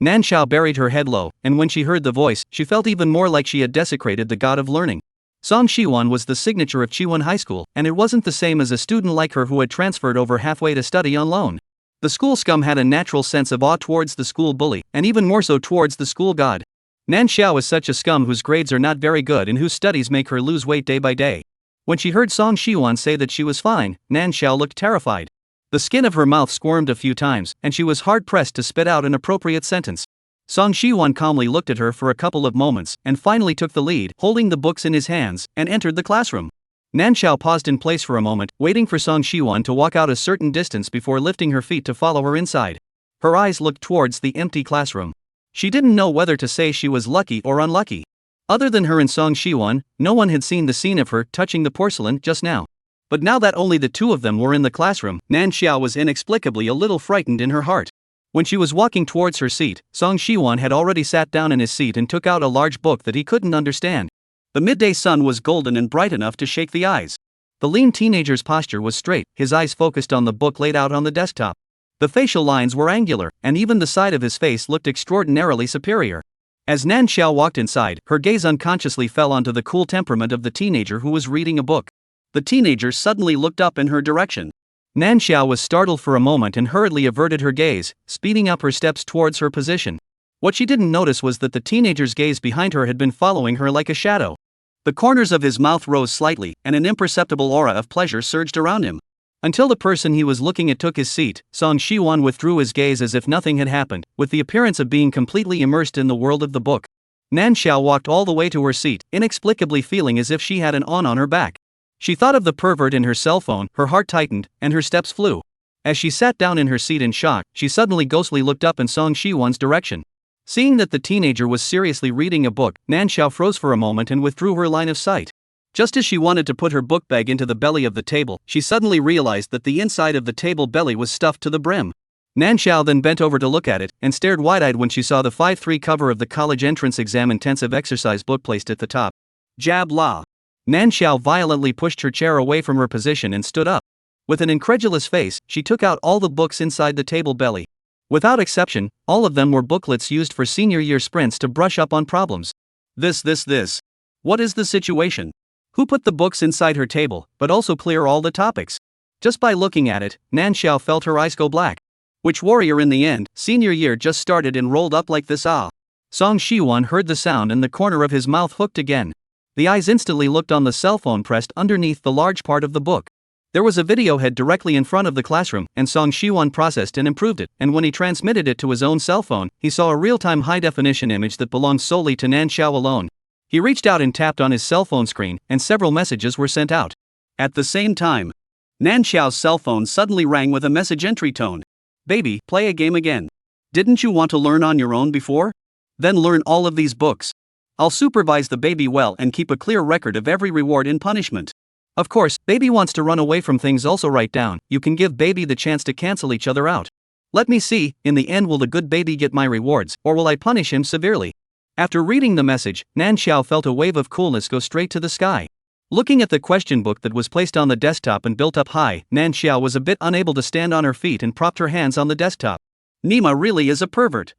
[SPEAKER 1] Nan Xiao buried her head low, and when she heard the voice, she felt even more like she had desecrated the god of learning. Song Shiwon was the signature of Chiwon High School, and it wasn't the same as a student like her who had transferred over halfway to study on loan. The school scum had a natural sense of awe towards the school bully, and even more so towards the school god. Nan Xiao is such a scum whose grades are not very good and whose studies make her lose weight day by day. When she heard Song Shiwon say that she was fine, Nan Xiao looked terrified. The skin of her mouth squirmed a few times, and she was hard-pressed to spit out an appropriate sentence. Song Shiwon calmly looked at her for a couple of moments, and finally took the lead, holding the books in his hands, and entered the classroom. Nan Xiao paused in place for a moment, waiting for Song Shiwon to walk out a certain distance before lifting her feet to follow her inside. Her eyes looked towards the empty classroom. She didn't know whether to say she was lucky or unlucky. Other than her and Song Shiwon, no one had seen the scene of her touching the porcelain just now. But now that only the two of them were in the classroom, Nan Xiao was inexplicably a little frightened in her heart. When she was walking towards her seat, Song Shiwon had already sat down in his seat and took out a large book that he couldn't understand. The midday sun was golden and bright enough to shake the eyes. The lean teenager's posture was straight, his eyes focused on the book laid out on the desktop. The facial lines were angular, and even the side of his face looked extraordinarily superior. As Nan Xiao walked inside, her gaze unconsciously fell onto the cool temperament of the teenager who was reading a book. The teenager suddenly looked up in her direction. Nan Xiao was startled for a moment and hurriedly averted her gaze, speeding up her steps towards her position. What she didn't notice was that the teenager's gaze behind her had been following her like a shadow. The corners of his mouth rose slightly, and an imperceptible aura of pleasure surged around him. Until the person he was looking at took his seat, Song Shiwon withdrew his gaze as if nothing had happened, with the appearance of being completely immersed in the world of the book. Nan Xiao walked all the way to her seat, inexplicably feeling as if she had an on her back. She thought of the pervert in her cell phone, her heart tightened, and her steps flew. As she sat down in her seat in shock, she suddenly ghostly looked up in Song Shiwon's direction. Seeing that the teenager was seriously reading a book, Nan Xiao froze for a moment and withdrew her line of sight. Just as she wanted to put her book bag into the belly of the table, she suddenly realized that the inside of the table belly was stuffed to the brim. Nan Xiao then bent over to look at it, and stared wide-eyed when she saw the 5/3 cover of the college entrance exam intensive exercise book placed at the top. Jab la. Nan Xiao violently pushed her chair away from her position and stood up. With an incredulous face, she took out all the books inside the table belly. Without exception, all of them were booklets used for senior year sprints to brush up on problems. This. What is the situation? Who put the books inside her table, but also clear all the topics? Just by looking at it, Nan Xiao felt her eyes go black. Which warrior in the end? Senior year just started and rolled up like this. Song Shiwon heard the sound and the corner of his mouth hooked again. The eyes instantly looked on the cell phone pressed underneath the large part of the book. There was a video head directly in front of the classroom, and Song Shiwon processed and improved it, and when he transmitted it to his own cell phone, he saw a real-time high-definition image that belonged solely to Nan Xiao alone. He reached out and tapped on his cell phone screen, and several messages were sent out. At the same time, Nan Xiao's cell phone suddenly rang with a message entry tone. "Baby, play a game again. Didn't you want to learn on your own before? Then learn all of these books. I'll supervise the baby well and keep a clear record of every reward and punishment." Of course, baby wants to run away from things. Also write down, you can give baby the chance to cancel each other out. Let me see, in the end will the good baby get my rewards, or will I punish him severely? After reading the message, Nan Xiao felt a wave of coolness go straight to the sky. Looking at the question book that was placed on the desktop and built up high, Nan Xiao was a bit unable to stand on her feet and propped her hands on the desktop. Nima really is a pervert.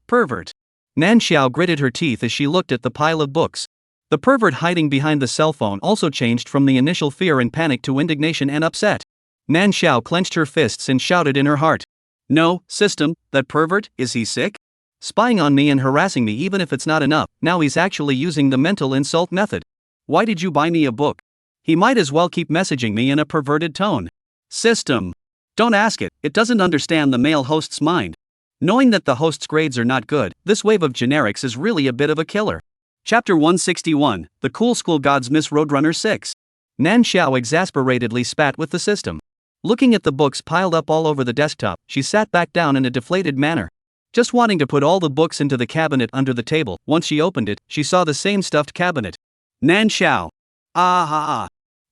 [SPEAKER 1] Nan Xiao gritted her teeth as she looked at the pile of books. The pervert hiding behind the cell phone also changed from the initial fear and panic to indignation and upset. Nan Xiao clenched her fists and shouted in her heart. "No, system, that pervert, is he sick? Spying on me and harassing me. Even if it's not enough, now he's actually using the mental insult method. Why did you buy me a book? He might as well keep messaging me in a perverted tone. System. Don't ask it, it doesn't understand the male host's mind. Knowing that the host's grades are not good, this wave of generics is really a bit of a killer." Chapter 161, The Cool School Gods Miss Roadrunner 6. Nan Xiao exasperatedly spat with the system. Looking at the books piled up all over the desktop, she sat back down in a deflated manner. Just wanting to put all the books into the cabinet under the table. Once she opened it, she saw the same stuffed cabinet. Nan Xiao.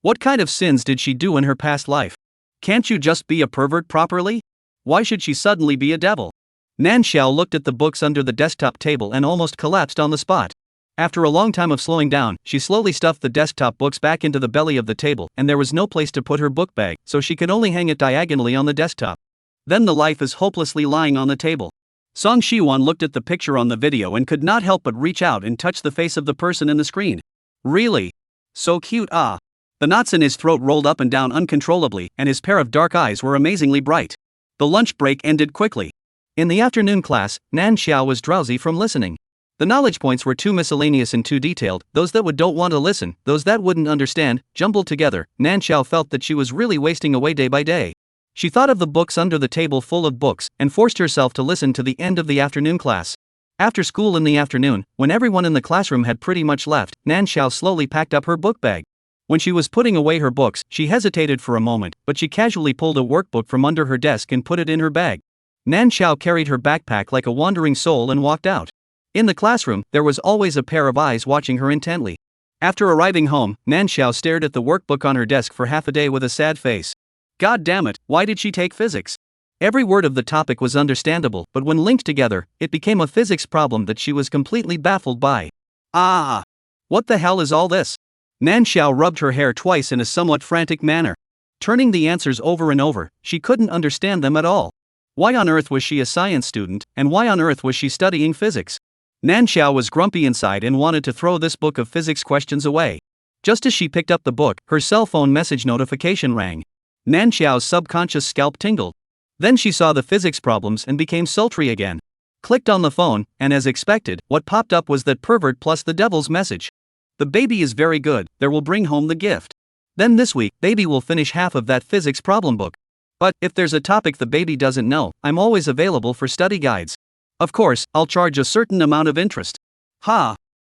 [SPEAKER 1] What kind of sins did she do in her past life? Can't you just be a pervert properly? Why should she suddenly be a devil? Nan Xiao looked at the books under the desktop table and almost collapsed on the spot. After a long time of slowing down, she slowly stuffed the desktop books back into the belly of the table, and there was no place to put her book bag, so she could only hang it diagonally on the desktop. Then the life is hopelessly lying on the table. Song Shiwon looked at the picture on the video and could not help but reach out and touch the face of the person in the screen. Really? So cute. The knots in his throat rolled up and down uncontrollably, and his pair of dark eyes were amazingly bright. The lunch break ended quickly. In the afternoon class, Nan Xiao was drowsy from listening. The knowledge points were too miscellaneous and too detailed, those that don't want to listen, those that wouldn't understand, jumbled together. Nan Xiao felt that she was really wasting away day by day. She thought of the books under the table full of books, and forced herself to listen to the end of the afternoon class. After school in the afternoon, when everyone in the classroom had pretty much left, Nan Xiao slowly packed up her book bag. When she was putting away her books, she hesitated for a moment, but she casually pulled a workbook from under her desk and put it in her bag. Nan Xiao carried her backpack like a wandering soul and walked out. In the classroom, there was always a pair of eyes watching her intently. After arriving home, Nan Xiao stared at the workbook on her desk for half a day with a sad face. God damn it, why did she take physics? Every word of the topic was understandable, but when linked together, it became a physics problem that she was completely baffled by. What the hell is all this? Nan Xiao rubbed her hair twice in a somewhat frantic manner. Turning the answers over and over, she couldn't understand them at all. Why on earth was she a science student, and why on earth was she studying physics? Nan Xiao was grumpy inside and wanted to throw this book of physics questions away. Just as she picked up the book, her cell phone message notification rang. Nan Xiao's subconscious scalp tingled. Then she saw the physics problems and became sultry again. Clicked on the phone, and as expected, what popped up was that pervert plus the devil's message. The baby is very good, there will bring home the gift. Then this week, baby will finish half of that physics problem book. But, if there's a topic the baby doesn't know, I'm always available for study guides. Of course, I'll charge a certain amount of interest.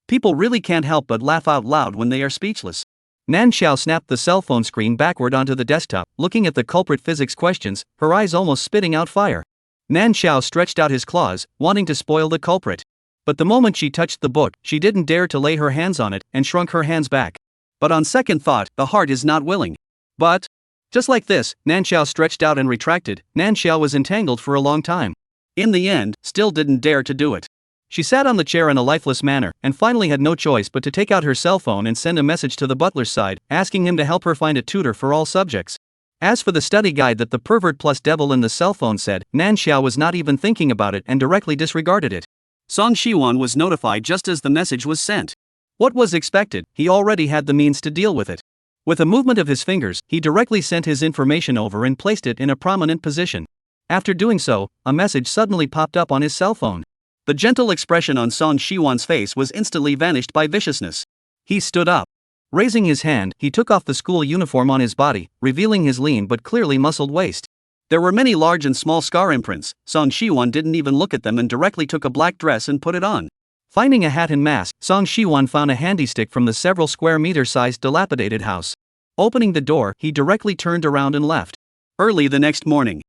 [SPEAKER 1] People really can't help but laugh out loud when they are speechless. Nan Xiao snapped the cell phone screen backward onto the desktop, looking at the culprit physics questions, her eyes almost spitting out fire. Nan Xiao stretched out his claws, wanting to spoil the culprit. But the moment she touched the book, she didn't dare to lay her hands on it, and shrunk her hands back. But on second thought, the heart is not willing. But, just like this, Nan Xiao stretched out and retracted. Nan Xiao was entangled for a long time. In the end, still didn't dare to do it. She sat on the chair in a lifeless manner, and finally had no choice but to take out her cell phone and send a message to the butler's side, asking him to help her find a tutor for all subjects. As for the study guide that the pervert plus devil in the cell phone said, Nan Xiao was not even thinking about it and directly disregarded it. Song Shiwon was notified just as the message was sent. What was expected, he already had the means to deal with it. With a movement of his fingers, he directly sent his information over and placed it in a prominent position. After doing so, a message suddenly popped up on his cell phone. The gentle expression on Song Shiwon's face was instantly vanished by viciousness. He stood up. Raising his hand, he took off the school uniform on his body, revealing his lean but clearly muscled waist. There were many large and small scar imprints. Song Shiwon didn't even look at them and directly took a black dress and put it on. Finding a hat and mask, Song Shiwon found a handy stick from the several square meter sized dilapidated house. Opening the door, he directly turned around and left. Early the next morning,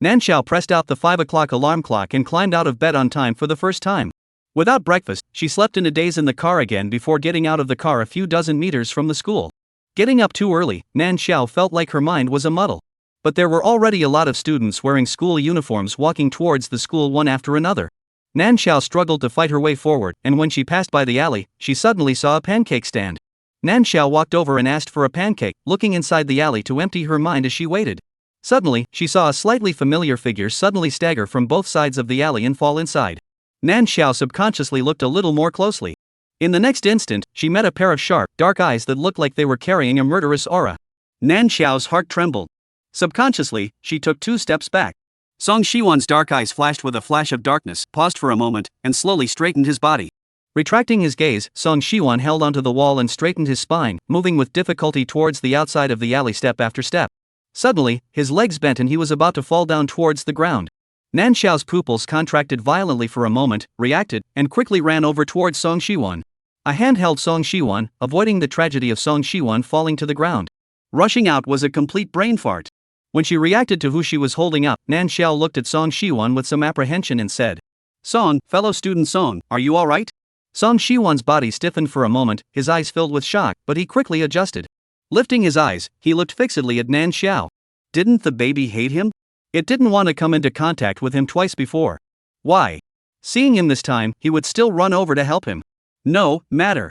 [SPEAKER 1] Nanxiao pressed out the 5 o'clock alarm clock and climbed out of bed on time for the first time. Without breakfast, she slept in a daze in the car again before getting out of the car a few dozen meters from the school. Getting up too early, Nanxiao felt like her mind was a muddle. But there were already a lot of students wearing school uniforms walking towards the school one after another. Nanxiao struggled to fight her way forward, and when she passed by the alley, she suddenly saw a pancake stand. Nanxiao walked over and asked for a pancake, looking inside the alley to empty her mind as she waited. Suddenly, she saw a slightly familiar figure suddenly stagger from both sides of the alley and fall inside. Nanxiao subconsciously looked a little more closely. In the next instant, she met a pair of sharp, dark eyes that looked like they were carrying a murderous aura. Nanxiao's heart trembled. Subconsciously, she took 2 steps back. Song Shiwon's dark eyes flashed with a flash of darkness, paused for a moment, and slowly straightened his body. Retracting his gaze, Song Shiwon held onto the wall and straightened his spine, moving with difficulty towards the outside of the alley step after step. Suddenly, his legs bent and he was about to fall down towards the ground. Nanxiao's pupils contracted violently for a moment, reacted, and quickly ran over towards Song Shiwon. A hand held Song Shiwon, avoiding the tragedy of Song Shiwon falling to the ground. Rushing out was a complete brain fart. When she reacted to who she was holding up, Nanxiao looked at Song Shiwon with some apprehension and said, "Song, fellow student Song, are you alright?" Song Shiwon's body stiffened for a moment, his eyes filled with shock, but he quickly adjusted. Lifting his eyes, he looked fixedly at Nanxiao. Didn't the baby hate him? It didn't want to come into contact with him twice before. Why? Seeing him this time, he would still run over to help him. No matter.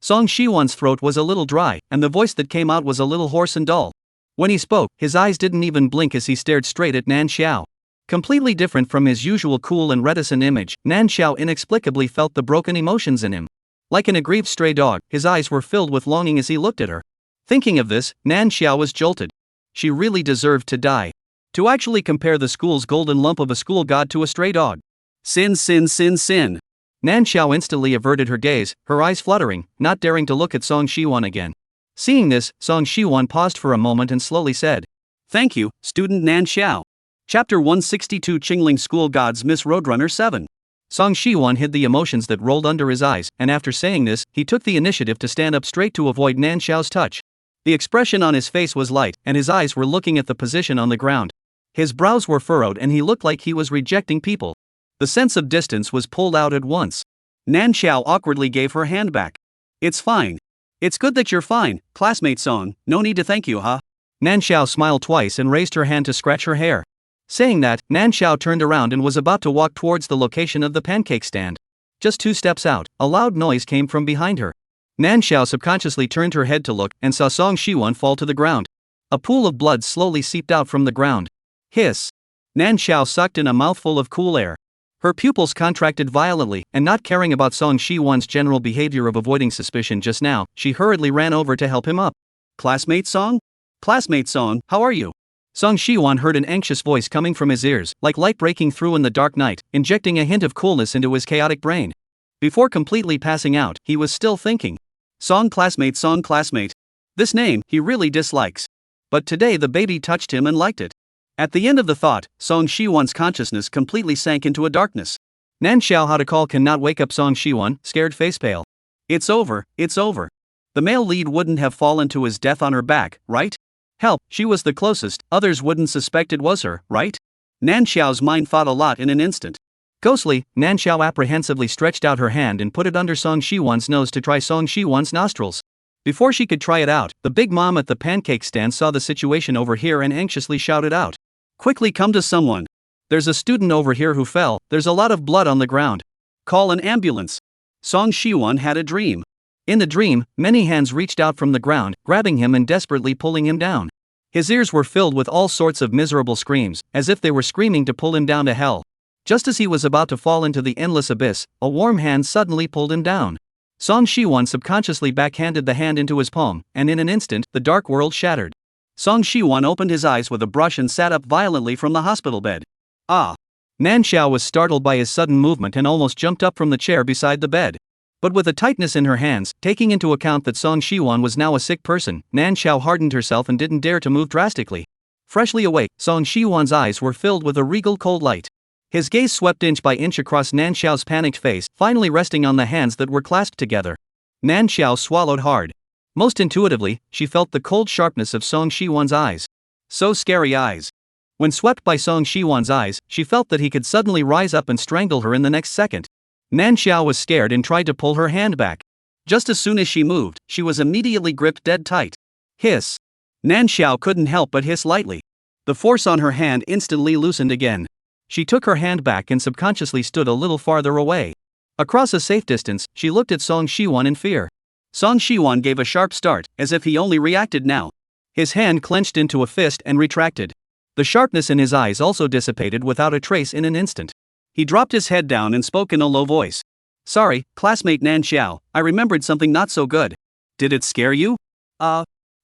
[SPEAKER 1] Song Shiwon's throat was a little dry, and the voice that came out was a little hoarse and dull. When he spoke, his eyes didn't even blink as he stared straight at Nanxiao. Completely different from his usual cool and reticent image, Nanxiao inexplicably felt the broken emotions in him. Like an aggrieved stray dog, his eyes were filled with longing as he looked at her. Thinking of this, Nanxiao was jolted. She really deserved to die. To actually compare the school's golden lump of a school god to a stray dog. Sin, sin, sin, sin. Nanxiao instantly averted her gaze, her eyes fluttering, not daring to look at Song Shiwon again. Seeing this, Song Shiwon paused for a moment and slowly said, "Thank you, student Nanxiao." Chapter 162 Qingling School Gods Miss Roadrunner 7. Song Shiwon hid the emotions that rolled under his eyes, and after saying this, he took the initiative to stand up straight to avoid Nanxiao's touch. The expression on his face was light, and his eyes were looking at the position on the ground. His brows were furrowed and he looked like he was rejecting people. The sense of distance was pulled out at once. Nanxiao awkwardly gave her hand back. "It's fine. It's good that you're fine, classmate Song, no need to thank you, huh?" Nanxiao smiled twice and raised her hand to scratch her hair. Saying that, Nanxiao turned around and was about to walk towards the location of the pancake stand. Just 2 steps out, a loud noise came from behind her. Nanxiao subconsciously turned her head to look and saw Song Shiwon fall to the ground. A pool of blood slowly seeped out from the ground. Hiss. Nanxiao sucked in a mouthful of cool air. Her pupils contracted violently, and not caring about Song Shiwon's general behavior of avoiding suspicion just now, she hurriedly ran over to help him up. "Classmate Song? Classmate Song, how are you?" Song Shiwon heard an anxious voice coming from his ears, like light breaking through in the dark night, injecting a hint of coolness into his chaotic brain. Before completely passing out, he was still thinking. Song classmate. This name, he really dislikes. But today the baby touched him and liked it. At the end of the thought, Song Shiwon's consciousness completely sank into a darkness. Nanxiao how to call cannot wake up Song Shiwon, scared face pale. It's over. The male lead wouldn't have fallen to his death on her back, right? Help, she was the closest, others wouldn't suspect it was her, right? Nanxiao's mind thought a lot in an instant. Ghostly, Nanxiao apprehensively stretched out her hand and put it under Song Shiwon's nose to try Song Shiwon's nostrils. Before she could try it out, the big mom at the pancake stand saw the situation over here and anxiously shouted out. "Quickly come to someone. There's a student over here who fell, there's a lot of blood on the ground. Call an ambulance." Song Shiwon had a dream. In the dream, many hands reached out from the ground, grabbing him and desperately pulling him down. His ears were filled with all sorts of miserable screams, as if they were screaming to pull him down to hell. Just as he was about to fall into the endless abyss, a warm hand suddenly pulled him down. Song Shiwon subconsciously backhanded the hand into his palm, and in an instant, the dark world shattered. Song Shiwon opened his eyes with a brush and sat up violently from the hospital bed. Ah! Nanxiao was startled by his sudden movement and almost jumped up from the chair beside the bed. But with a tightness in her hands, taking into account that Song Shiwan was now a sick person, Nan Xiao hardened herself and didn't dare to move drastically. Freshly awake, Song Shiwan's eyes were filled with a regal cold light. His gaze swept inch by inch across Nan Xiao's panicked face, finally resting on the hands that were clasped together. Nan Xiao swallowed hard. Most intuitively, she felt the cold sharpness of Song Shiwan's eyes. So scary eyes. When swept by Song Shiwan's eyes, she felt that he could suddenly rise up and strangle her in the next second. Nan Xiao was scared and tried to pull her hand back. Just as soon as she moved, she was immediately gripped dead tight. Hiss. Nan Xiao couldn't help but hiss lightly. The force on her hand instantly loosened again. She took her hand back and subconsciously stood a little farther away. Across a safe distance, she looked at Song Shiwan in fear. Song Shiwan gave a sharp start, as if he only reacted now. His hand clenched into a fist and retracted. The sharpness in his eyes also dissipated without a trace in an instant. He dropped his head down and spoke in a low voice. Sorry, classmate Nan Xiao, I remembered something not so good. Did it scare you?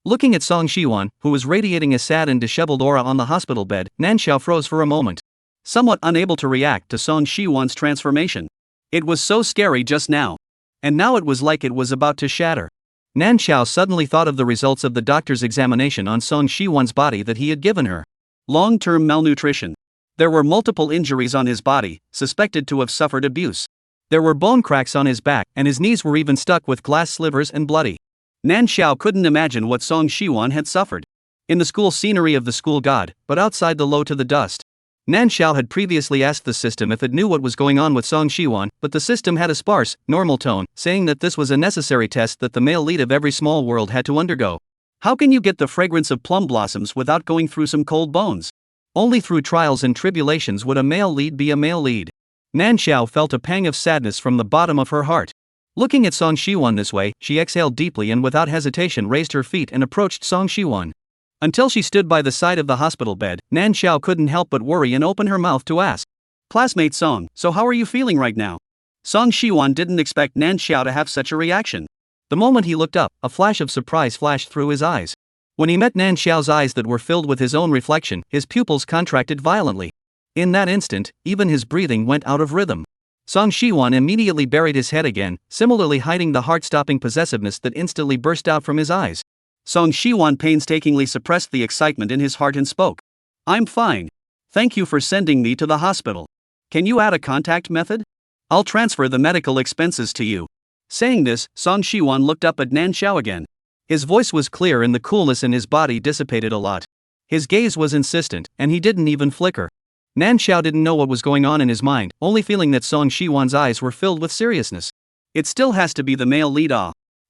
[SPEAKER 1] Looking at Song Shiwan, who was radiating a sad and disheveled aura on the hospital bed, Nan Xiao froze for a moment. Somewhat unable to react to Song Shiwan's transformation. It was so scary just now. And now it was like it was about to shatter. Nan Xiao suddenly thought of the results of the doctor's examination on Song Shiwan's body that he had given her. Long-term malnutrition. There were multiple injuries on his body, suspected to have suffered abuse. There were bone cracks on his back, and his knees were even stuck with glass slivers and bloody. Nan Xiao couldn't imagine what Song Shiwan had suffered. In the school scenery of the school god, but outside the low to the dust. Nan Xiao had previously asked the system if it knew what was going on with Song Shiwan, but the system had a sparse, normal tone, saying that this was a necessary test that the male lead of every small world had to undergo. How can you get the fragrance of plum blossoms without going through some cold bones? Only through trials and tribulations would a male lead be a male lead. Nan Xiao felt a pang of sadness from the bottom of her heart. Looking at Song Shiwan this way, she exhaled deeply and without hesitation raised her feet and approached Song Shiwan. Until she stood by the side of the hospital bed, Nan Xiao couldn't help but worry and open her mouth to ask. Classmate Song, so how are you feeling right now? Song Shiwan didn't expect Nan Xiao to have such a reaction. The moment he looked up, a flash of surprise flashed through his eyes. When he met Nan Xiao's eyes that were filled with his own reflection, his pupils contracted violently. In that instant, even his breathing went out of rhythm. Song Shiwan immediately buried his head again, similarly hiding the heart-stopping possessiveness that instantly burst out from his eyes. Song Shiwan painstakingly suppressed the excitement in his heart and spoke. I'm fine. Thank you for sending me to the hospital. Can you add a contact method? I'll transfer the medical expenses to you. Saying this, Song Shiwan looked up at Nan Xiao again. His voice was clear and the coolness in his body dissipated a lot. His gaze was insistent, and he didn't even flicker. Nan Xiao didn't know what was going on in his mind, only feeling that Song Shiwan's eyes were filled with seriousness. It still has to be the male lead.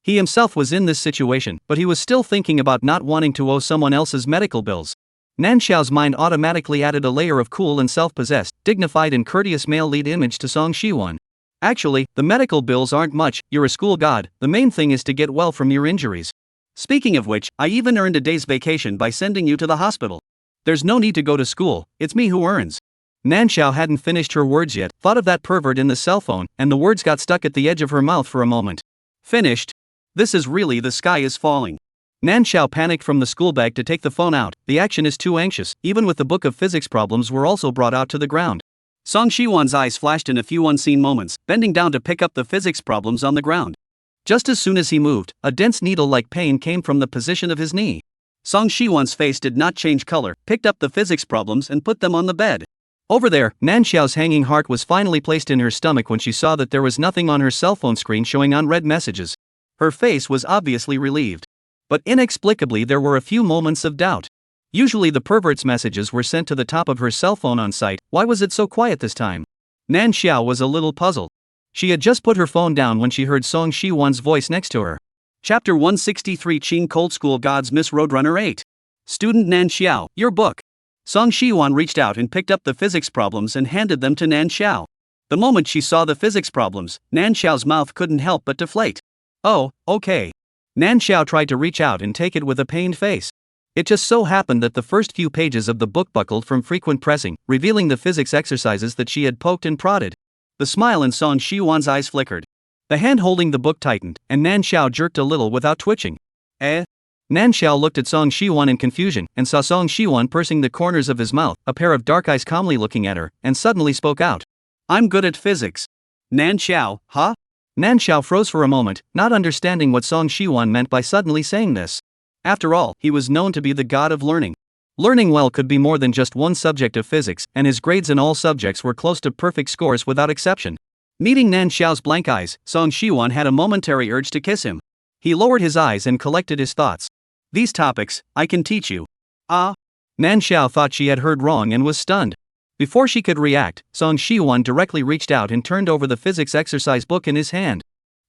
[SPEAKER 1] He himself was in this situation, but he was still thinking about not wanting to owe someone else's medical bills. Nan Xiao's mind automatically added a layer of cool and self-possessed, dignified and courteous male lead image to Song Shiwan. Actually, the medical bills aren't much, you're a school god, the main thing is to get well from your injuries. Speaking of which, I even earned a day's vacation by sending you to the hospital. There's no need to go to school, it's me who earns. Nan Xiao hadn't finished her words yet, thought of that pervert in the cell phone, and the words got stuck at the edge of her mouth for a moment. Finished. This is really the sky is falling. Nan Xiao panicked from the school bag to take the phone out, the action is too anxious, even with the book of physics problems were also brought out to the ground. Song Shiwan's eyes flashed in a few unseen moments, bending down to pick up the physics problems on the ground. Just as soon as he moved, a dense needle-like pain came from the position of his knee. Song Shiwan's face did not change color, picked up the physics problems and put them on the bed. Over there, Nan Xiao's hanging heart was finally placed in her stomach when she saw that there was nothing on her cell phone screen showing unread messages. Her face was obviously relieved. But inexplicably there were a few moments of doubt. Usually the pervert's messages were sent to the top of her cell phone on site, why was it so quiet this time? Nan Xiao was a little puzzled. She had just put her phone down when she heard Song Shiwan's voice next to her. Chapter 163 Qing Cold School Gods Miss Roadrunner 8. Student Nan Xiao, your book. Song Shiwan reached out and picked up the physics problems and handed them to Nan Xiao. The moment she saw the physics problems, Nan Xiao's mouth couldn't help but deflate. Oh, okay. Nan Xiao tried to reach out and take it with a pained face. It just so happened that the first few pages of the book buckled from frequent pressing, revealing the physics exercises that she had poked and prodded. The smile in Song Shiwan's eyes flickered. The hand holding the book tightened, and Nan Xiao jerked a little without twitching. Nan Xiao looked at Song Shiwan in confusion, and saw Song Shiwan pursing the corners of his mouth, a pair of dark eyes calmly looking at her, and suddenly spoke out. I'm good at physics. Nan Xiao, huh? Nan Xiao froze for a moment, not understanding what Song Shiwan meant by suddenly saying this. After all, he was known to be the god of learning. Learning well could be more than just one subject of physics, and his grades in all subjects were close to perfect scores without exception. Meeting Nan Xiao's blank eyes, Song Shiwan had a momentary urge to kiss him. He lowered his eyes and collected his thoughts. These topics, I can teach you. Ah? Nan Xiao thought she had heard wrong and was stunned. Before she could react, Song Shiwan directly reached out and turned over the physics exercise book in his hand.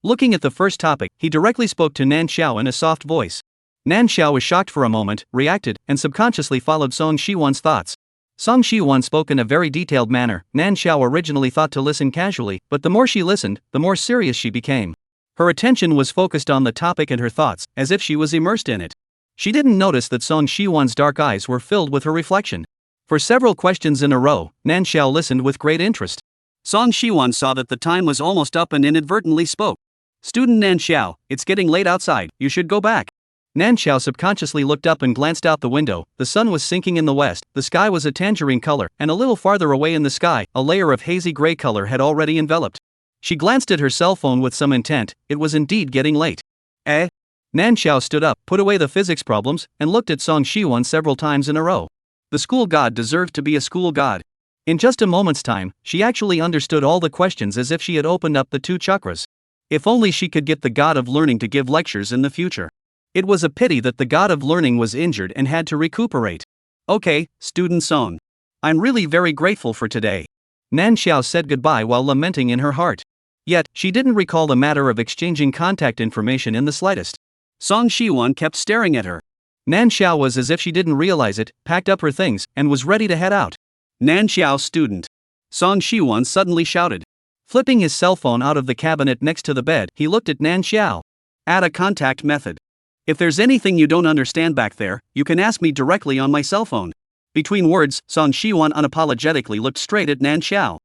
[SPEAKER 1] Looking at the first topic, he directly spoke to Nan Xiao in a soft voice. Nan Xiao was shocked for a moment, reacted, and subconsciously followed Song Shiwan's thoughts. Song Shiwan spoke in a very detailed manner. Nan Xiao originally thought to listen casually, but the more she listened, the more serious she became. Her attention was focused on the topic and her thoughts, as if she was immersed in it. She didn't notice that Song Shiwan's dark eyes were filled with her reflection. For several questions in a row, Nan Xiao listened with great interest. Song Shiwan saw that the time was almost up and inadvertently spoke. "Student Nan Xiao, it's getting late outside, you should go back." Nan Xiao subconsciously looked up and glanced out the window. The sun was sinking in the west, the sky was a tangerine color, and a little farther away in the sky, a layer of hazy gray color had already enveloped. She glanced at her cell phone with some intent. It was indeed getting late. Eh? Nan Xiao stood up, put away the physics problems, and looked at Song Shiwan several times in a row. The school god deserved to be a school god. In just a moment's time, she actually understood all the questions as if she had opened up the two chakras. If only she could get the god of learning to give lectures in the future. It was a pity that the god of learning was injured and had to recuperate. "Okay, student Song. I'm really very grateful for today." Nan Xiao said goodbye while lamenting in her heart. Yet, she didn't recall the matter of exchanging contact information in the slightest. Song Shiwan kept staring at her. Nan Xiao was as if she didn't realize it, packed up her things, and was ready to head out. "Nan Xiao, student!" Song Shiwan suddenly shouted. Flipping his cell phone out of the cabinet next to the bed, he looked at Nan Xiao. "Add a contact method. If there's anything you don't understand back there, you can ask me directly on my cell phone." Between words, Song Shiwan unapologetically looked straight at Nan Xiao.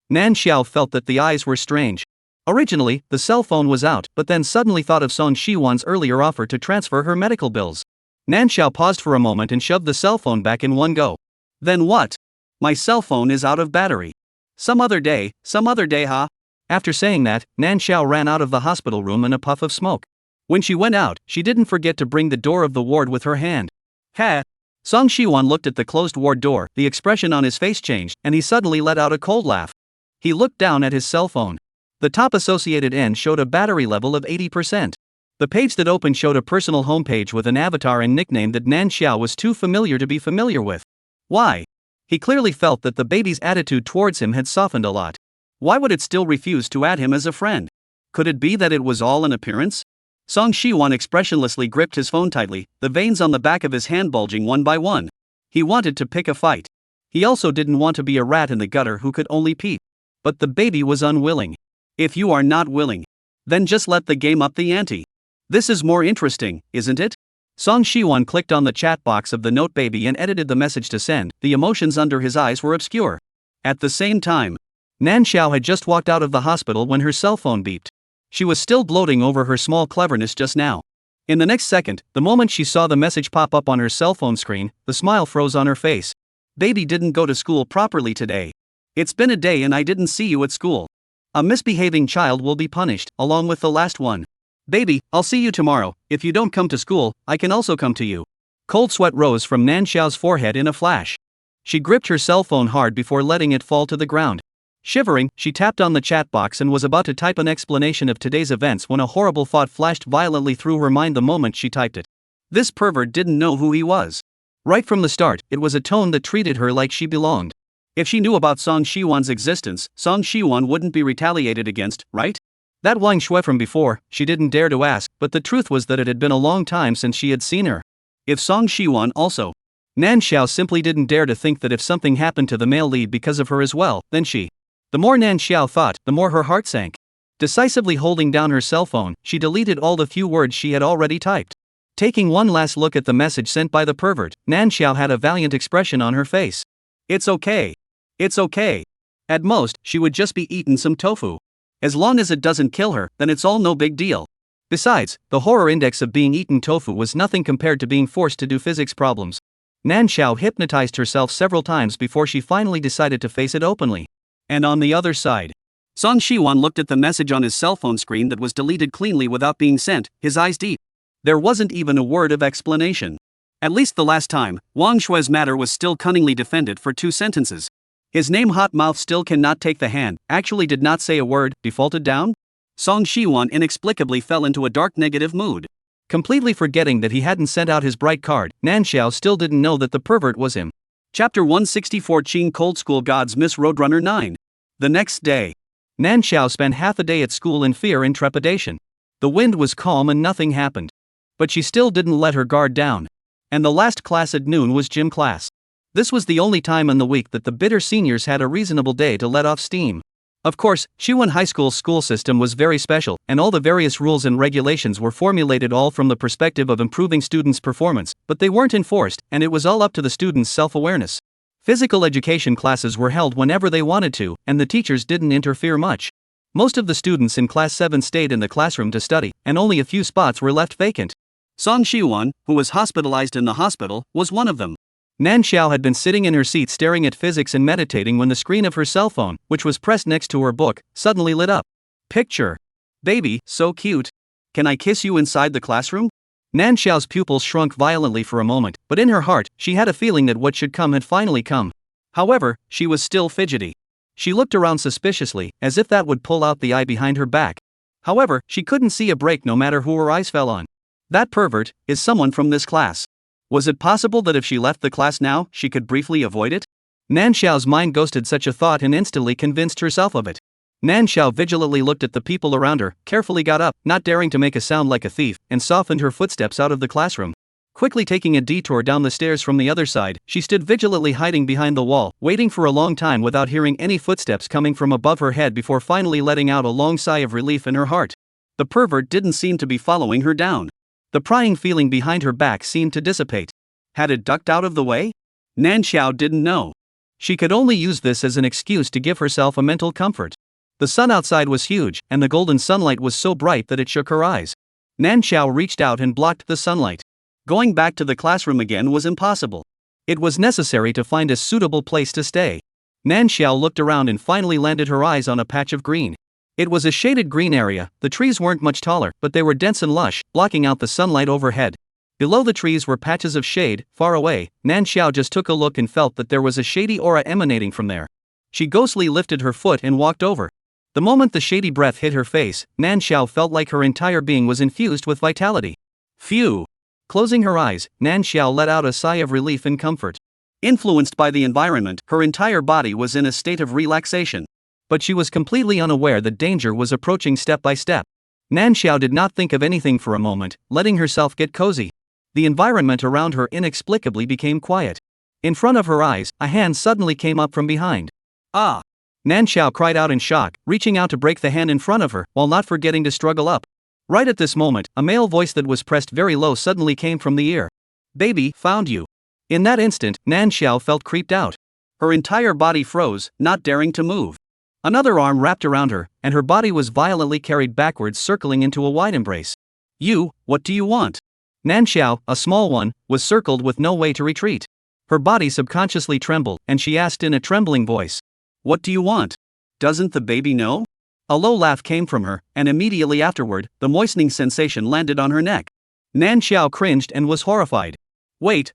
[SPEAKER 1] Nan Xiao felt that the eyes were strange. Originally, the cell phone was out, but then suddenly thought of Song Shiwan's earlier offer to transfer her medical bills. Nan Xiao paused for a moment and shoved the cell phone back in one go. "Then what? My cell phone is out of battery. Some other day, huh?" After saying that, Nan Xiao ran out of the hospital room in a puff of smoke. When she went out, she didn't forget to bring the door of the ward with her hand. "Ha!" Song Shiwan looked at the closed ward door, the expression on his face changed, and he suddenly let out a cold laugh. He looked down at his cell phone. The top associated end showed a battery level of 80%. The page that opened showed a personal homepage with an avatar and nickname that Nan Xiao was too familiar to be familiar with. Why? He clearly felt that the baby's attitude towards him had softened a lot. Why would it still refuse to add him as a friend? Could it be that it was all an appearance? Song Shiwan expressionlessly gripped his phone tightly, the veins on the back of his hand bulging one by one. He wanted to pick a fight. He also didn't want to be a rat in the gutter who could only peep. But the baby was unwilling. If you are not willing, then just let the game up the ante. This is more interesting, isn't it? Song Shiwan clicked on the chat box of the note baby and edited the message to send. The emotions under his eyes were obscure. At the same time, Nan Xiao had just walked out of the hospital when her cell phone beeped. She was still gloating over her small cleverness just now. In the next second, the moment she saw the message pop up on her cell phone screen, the smile froze on her face. "Baby didn't go to school properly today. It's been a day and I didn't see you at school. A misbehaving child will be punished, along with the last one. Baby, I'll see you tomorrow. If you don't come to school, I can also come to you." Cold sweat rose from Nan Xiao's forehead in a flash. She gripped her cell phone hard before letting it fall to the ground. Shivering, she tapped on the chat box and was about to type an explanation of today's events when a horrible thought flashed violently through her mind the moment she typed it. This pervert didn't know who he was. Right from the start, it was a tone that treated her like she belonged. If she knew about Song Shiwan's existence, Song Shiwan wouldn't be retaliated against, right? That Wang Shui from before, she didn't dare to ask, but the truth was that it had been a long time since she had seen her. If Song Shiwan also. Nan Xiao simply didn't dare to think that if something happened to the male lead because of her as well, then she. The more Nan Xiao thought, the more her heart sank. Decisively holding down her cell phone, she deleted all the few words she had already typed. Taking one last look at the message sent by the pervert, Nan Xiao had a valiant expression on her face. It's okay. It's okay. At most, she would just be eaten some tofu. As long as it doesn't kill her, then it's all no big deal. Besides, the horror index of being eaten tofu was nothing compared to being forced to do physics problems. Nan Xiao hypnotized herself several times before she finally decided to face it openly. And on the other side, Song Shiwan looked at the message on his cell phone screen that was deleted cleanly without being sent, his eyes deep. There wasn't even a word of explanation. At least the last time, Wang Shui's matter was still cunningly defended for 2 sentences. His name hot mouth still cannot take the hand, actually did not say a word, defaulted down? Song Shiwan inexplicably fell into a dark negative mood. Completely forgetting that he hadn't sent out his bright card, Nanxiao still didn't know that the pervert was him. Chapter 164 Qing Cold School Gods Miss Roadrunner 9. The next day, Nanxiao spent half a day at school in fear and trepidation. The wind was calm and nothing happened. But she still didn't let her guard down. And the last class at noon was gym class. This was the only time in the week that the bitter seniors had a reasonable day to let off steam. Of course, Shiwan High School's school system was very special, and all the various rules and regulations were formulated all from the perspective of improving students' performance, but they weren't enforced, and it was all up to the students' self-awareness. Physical education classes were held whenever they wanted to, and the teachers didn't interfere much. Most of the students in Class 7 stayed in the classroom to study, and only a few spots were left vacant. Song Shiwan, who was hospitalized in the hospital, was one of them. Nanxiao had been sitting in her seat staring at physics and meditating when the screen of her cell phone, which was pressed next to her book, suddenly lit up. Picture. Baby, so cute. Can I kiss you inside the classroom? Nanxiao's pupils shrunk violently for a moment, but in her heart, she had a feeling that what should come had finally come. However, she was still fidgety. She looked around suspiciously, as if that would pull out the eye behind her back. However, she couldn't see a break no matter who her eyes fell on. That pervert is someone from this class. Was it possible that if she left the class now, she could briefly avoid it? Nanxiao's mind ghosted such a thought and instantly convinced herself of it. Nanxiao vigilantly looked at the people around her, carefully got up, not daring to make a sound like a thief, and softened her footsteps out of the classroom. Quickly taking a detour down the stairs from the other side, she stood vigilantly hiding behind the wall, waiting for a long time without hearing any footsteps coming from above her head before finally letting out a long sigh of relief in her heart. The pervert didn't seem to be following her down. The prying feeling behind her back seemed to dissipate. Had it ducked out of the way? Nanxiao didn't know. She could only use this as an excuse to give herself a mental comfort. The sun outside was huge, and the golden sunlight was so bright that it shook her eyes. Nanxiao reached out and blocked the sunlight. Going back to the classroom again was impossible. It was necessary to find a suitable place to stay. Nanxiao looked around and finally landed her eyes on a patch of green. It was a shaded green area. The trees weren't much taller, but they were dense and lush, blocking out the sunlight overhead. Below the trees were patches of shade. Far away, Nanxiao just took a look and felt that there was a shady aura emanating from there. She ghostly lifted her foot and walked over. The moment the shady breath hit her face, Nanxiao felt like her entire being was infused with vitality. Phew! Closing her eyes, Nanxiao let out a sigh of relief and comfort. Influenced by the environment, her entire body was in a state of relaxation. But she was completely unaware that danger was approaching step by step. Nanxiao did not think of anything for a moment, letting herself get cozy. The environment around her inexplicably became quiet. In front of her eyes, a hand suddenly came up from behind. Ah! Nanxiao cried out in shock, reaching out to break the hand in front of her, while not forgetting to struggle up. Right at this moment, a male voice that was pressed very low suddenly came from the ear. Baby, found you. In that instant, Nanxiao felt creeped out. Her entire body froze, not daring to move. Another arm wrapped around her, and her body was violently carried backwards, circling into a wide embrace. You, what do you want? Nanxiao, a small one, was circled with no way to retreat. Her body subconsciously trembled, and she asked in a trembling voice. What do you want? Doesn't the baby know? A low laugh came from her, and immediately afterward, the moistening sensation landed on her neck. Nanxiao cringed and was horrified. Wait.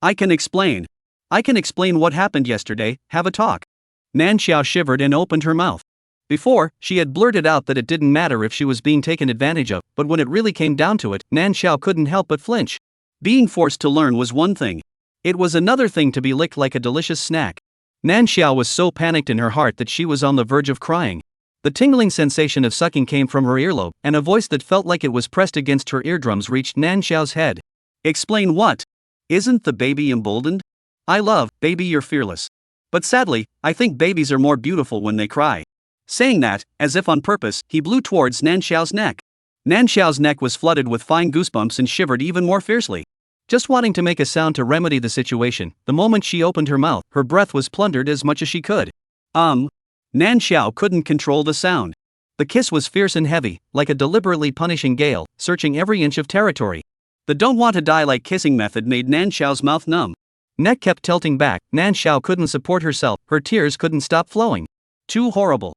[SPEAKER 1] I can explain. What happened yesterday. Have a talk. Nanxiao shivered and opened her mouth. Before, she had blurted out that it didn't matter if she was being taken advantage of, but when it really came down to it, Nanxiao couldn't help but flinch. Being forced to learn was one thing. It was another thing to be licked like a delicious snack. Nanxiao was so panicked in her heart that she was on the verge of crying. The tingling sensation of sucking came from her earlobe, and a voice that felt like it was pressed against her eardrums reached Nanxiao's head. Explain what? Isn't the baby emboldened? I love, baby, you're fearless. But sadly, I think babies are more beautiful when they cry. Saying that, as if on purpose, he blew towards Nanxiao's neck. Nanxiao's neck was flooded with fine goosebumps and shivered even more fiercely. Just wanting to make a sound to remedy the situation, the moment she opened her mouth, her breath was plundered as much as she could. Nanxiao couldn't control the sound. The kiss was fierce and heavy, like a deliberately punishing gale, searching every inch of territory. The don't want to die like kissing method made Nanxiao's mouth numb. Neck kept tilting back, Nanxiao couldn't support herself, her tears couldn't stop flowing. Too horrible.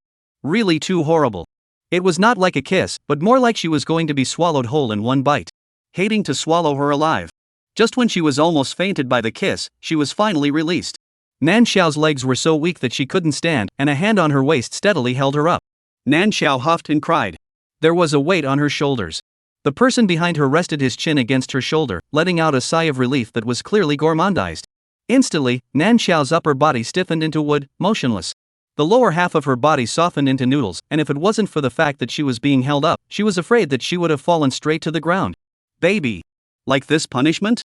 [SPEAKER 1] Really too horrible. It was not like a kiss, but more like she was going to be swallowed whole in one bite. Hating to swallow her alive. Just when she was almost fainted by the kiss, she was finally released. Nan Xiao's legs were so weak that she couldn't stand, and a hand on her waist steadily held her up. Nan Xiao huffed and cried. There was a weight on her shoulders. The person behind her rested his chin against her shoulder, letting out a sigh of relief that was clearly gourmandized. Instantly, Nan Xiao's upper body stiffened into wood, motionless. The lower half of her body softened into noodles, and if it wasn't for the fact that she was being held up, she was afraid that she would have fallen straight to the ground. Baby. Like this punishment?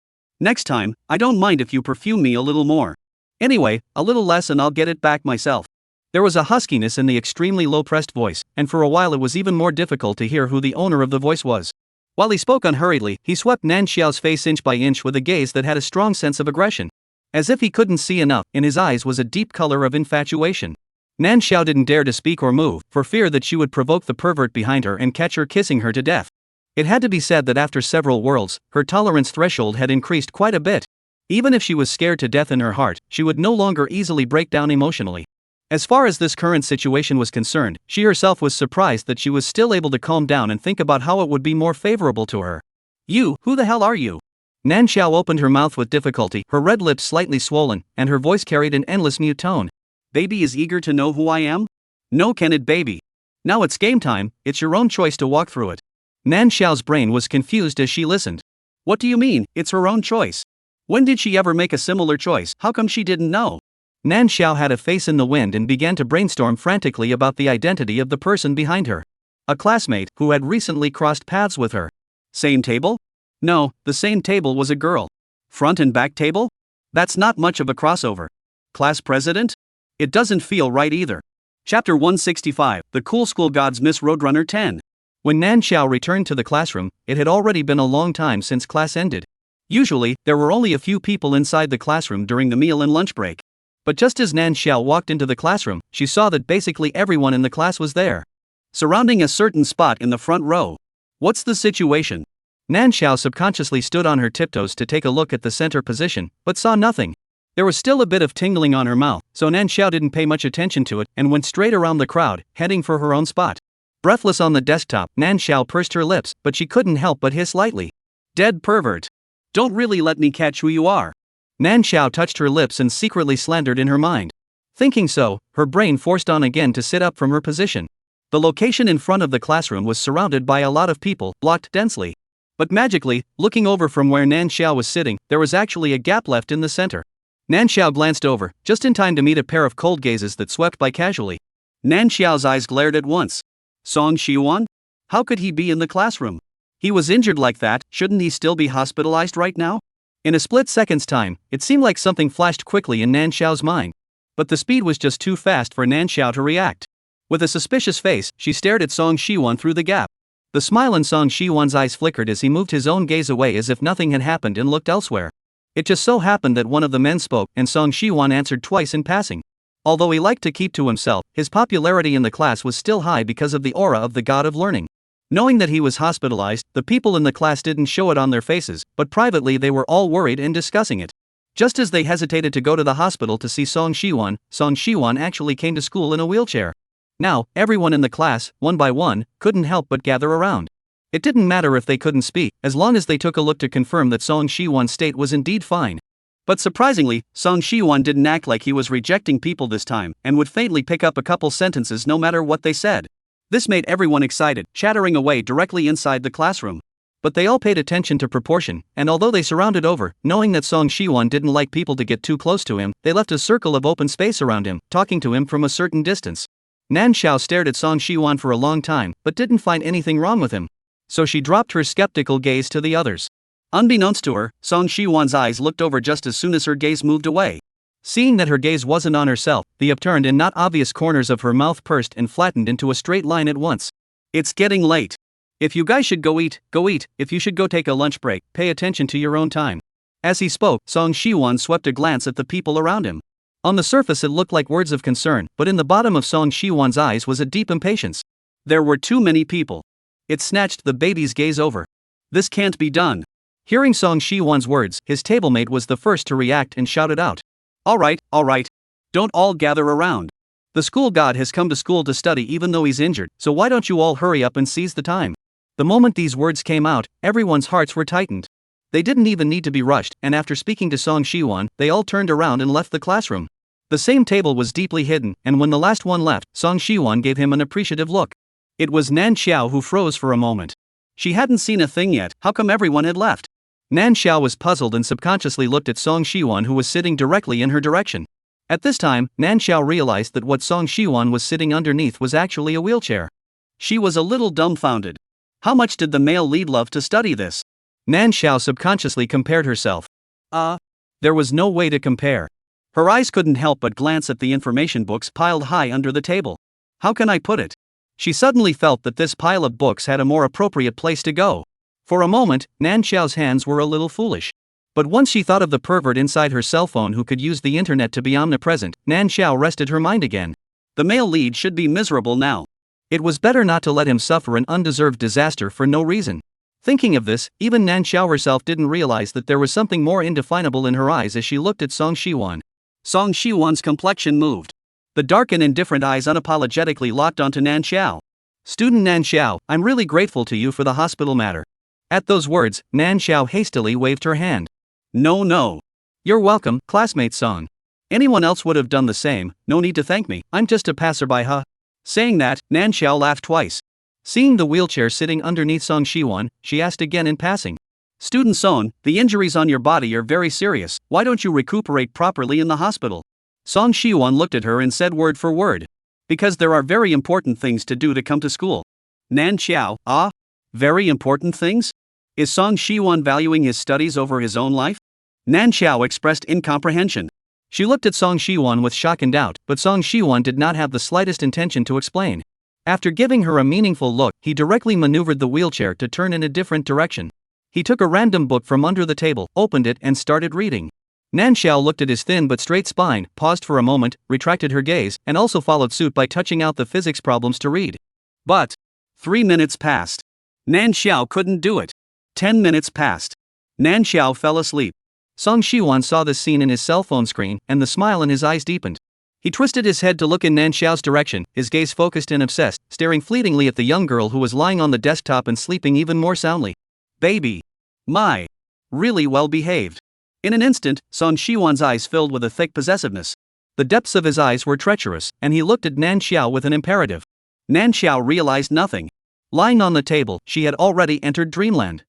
[SPEAKER 1] Next time, I don't mind if you perfume me a little more. Anyway, a little less and I'll get it back myself. There was a huskiness in the extremely low-pressed voice, and for a while it was even more difficult to hear who the owner of the voice was. While he spoke unhurriedly, he swept Nan Xiao's face inch by inch with a gaze that had a strong sense of aggression. As if he couldn't see enough, in his eyes was a deep color of infatuation. Nan Xiao didn't dare to speak or move, for fear that she would provoke the pervert behind her and catch her kissing her to death. It had to be said that after several worlds, her tolerance threshold had increased quite a bit. Even if she was scared to death in her heart, she would no longer easily break down emotionally. As far as this current situation was concerned, she herself was surprised that she was still able to calm down and think about how it would be more favorable to her. You, who the hell are you? Nan Xiao opened her mouth with difficulty, her red lips slightly swollen, and her voice carried an endless mute tone. Baby is eager to know who I am? No, can it, baby? Now it's game time, it's your own choice to walk through it. Nan Xiao's brain was confused as she listened. What do you mean, it's her own choice? When did she ever make a similar choice? How come she didn't know? Nan Xiao had a face in the wind and began to brainstorm frantically about the identity of the person behind her. A classmate who had recently crossed paths with her. Same table? No, the same table was a girl. Front and back table? That's not much of a crossover. Class president? It doesn't feel right either. Chapter 165, The Cool School Gods Miss Roadrunner 10. When Nan Xiao returned to the classroom, it had already been a long time since class ended. Usually, there were only a few people inside the classroom during the meal and lunch break. But just as Nan Xiao walked into the classroom, she saw that basically everyone in the class was there. Surrounding a certain spot in the front row. What's the situation? Nan Xiao subconsciously stood on her tiptoes to take a look at the center position, but saw nothing. There was still a bit of tingling on her mouth, so Nan Xiao didn't pay much attention to it and went straight around the crowd, heading for her own spot. Breathless on the desktop, Nan Xiao pursed her lips, but she couldn't help but hiss lightly. Dead pervert. Don't really let me catch who you are. Nan Xiao touched her lips and secretly slandered in her mind. Thinking so, her brain forced on again to sit up from her position. The location in front of the classroom was surrounded by a lot of people, blocked densely. But magically, looking over from where Nan Xiao was sitting, there was actually a gap left in the center. Nan Xiao glanced over, just in time to meet a pair of cold gazes that swept by casually. Nan Xiao's eyes glared at once. Song Shiwan? How could he be in the classroom? He was injured like that, shouldn't he still be hospitalized right now? In a split second's time, it seemed like something flashed quickly in Nan Xiao's mind. But the speed was just too fast for Nan Xiao to react. With a suspicious face, she stared at Song Shiwan through the gap. The smile in Song Shiwan's eyes flickered as he moved his own gaze away as if nothing had happened and looked elsewhere. It just so happened that one of the men spoke, and Song Shiwan answered twice in passing. Although he liked to keep to himself, his popularity in the class was still high because of the aura of the god of learning. Knowing that he was hospitalized, the people in the class didn't show it on their faces, but privately they were all worried and discussing it. Just as they hesitated to go to the hospital to see Song Shiwan actually came to school in a wheelchair. Now, everyone in the class, one by one, couldn't help but gather around. It didn't matter if they couldn't speak, as long as they took a look to confirm that Song Shiwan's state was indeed fine. But surprisingly, Song Shiwan didn't act like he was rejecting people this time, and would faintly pick up a couple sentences no matter what they said. This made everyone excited, chattering away directly inside the classroom. But they all paid attention to proportion, and although they surrounded over, knowing that Song Shiwan didn't like people to get too close to him, they left a circle of open space around him, talking to him from a certain distance. Nan Xiao stared at Song Shiwan for a long time, but didn't find anything wrong with him. So she dropped her skeptical gaze to the others. Unbeknownst to her, Song Shiwan's eyes looked over just as soon as her gaze moved away. Seeing that her gaze wasn't on herself, the upturned and not obvious corners of her mouth pursed and flattened into a straight line at once. It's getting late. If you guys should go eat. If you should go take a lunch break, pay attention to your own time. As he spoke, Song Shiwan swept a glance at the people around him. On the surface it looked like words of concern, but in the bottom of Song Shiwan's eyes was a deep impatience. There were too many people. It snatched the baby's gaze over. This can't be done. Hearing Song Shiwan's words, his tablemate was the first to react and shouted out. All right. Don't all gather around. The school god has come to school to study even though he's injured, so why don't you all hurry up and seize the time? The moment these words came out, everyone's hearts were tightened. They didn't even need to be rushed, and after speaking to Song Shiwon, they all turned around and left the classroom. The same table was deeply hidden, and when the last one left, Song Shiwon gave him an appreciative look. It was Nan Xiao who froze for a moment. She hadn't seen a thing yet. How come everyone had left? Nan Xiao was puzzled and subconsciously looked at Song Shiwon, who was sitting directly in her direction. At this time, Nan Xiao realized that what Song Shiwon was sitting underneath was actually a wheelchair. She was a little dumbfounded. How much did the male lead love to study this? Nan Xiao subconsciously compared herself. There was no way to compare. Her eyes couldn't help but glance at the information books piled high under the table. How can I put it? She suddenly felt that this pile of books had a more appropriate place to go. For a moment, Nan Xiao's hands were a little foolish. But once she thought of the pervert inside her cell phone who could use the internet to be omnipresent, Nan Xiao rested her mind again. The male lead should be miserable now. It was better not to let him suffer an undeserved disaster for no reason. Thinking of this, even Nan Xiao herself didn't realize that there was something more indefinable in her eyes as she looked at Song Shiwon. Song Shiwon's complexion moved. The dark and indifferent eyes unapologetically locked onto Nan Xiao. Student Nan Xiao, I'm really grateful to you for the hospital matter. At those words, Nan Xiao hastily waved her hand. No. You're welcome, classmate Song. Anyone else would have done the same, no need to thank me, I'm just a passerby huh? Saying that, Nan Xiao laughed twice. Seeing the wheelchair sitting underneath Song Shiwon, she asked again in passing. Student Song, the injuries on your body are very serious, why don't you recuperate properly in the hospital? Song Shiwon looked at her and said word for word. Because there are very important things to do to come to school. Nan Xiao, very important things? Is Song Shiwon valuing his studies over his own life? Nan Xiao expressed incomprehension. She looked at Song Shiwon with shock and doubt, but Song Shiwon did not have the slightest intention to explain. After giving her a meaningful look, he directly maneuvered the wheelchair to turn in a different direction. He took a random book from under the table, opened it and started reading. Nan Xiao looked at his thin but straight spine, paused for a moment, retracted her gaze, and also followed suit by touching out the physics problems to read. But 3 minutes passed. Nan Xiao couldn't do it. 10 minutes passed. Nan Xiao fell asleep. Song Shiwon saw this scene in his cell phone screen, and the smile in his eyes deepened. He twisted his head to look in Nan Xiao's direction, his gaze focused and obsessed, staring fleetingly at the young girl who was lying on the desktop and sleeping even more soundly. Baby. My. Really well behaved. In an instant, Song Shiwon's eyes filled with a thick possessiveness. The depths of his eyes were treacherous, and he looked at Nan Xiao with an imperative. Nan Xiao realized nothing. Lying on the table, she had already entered dreamland.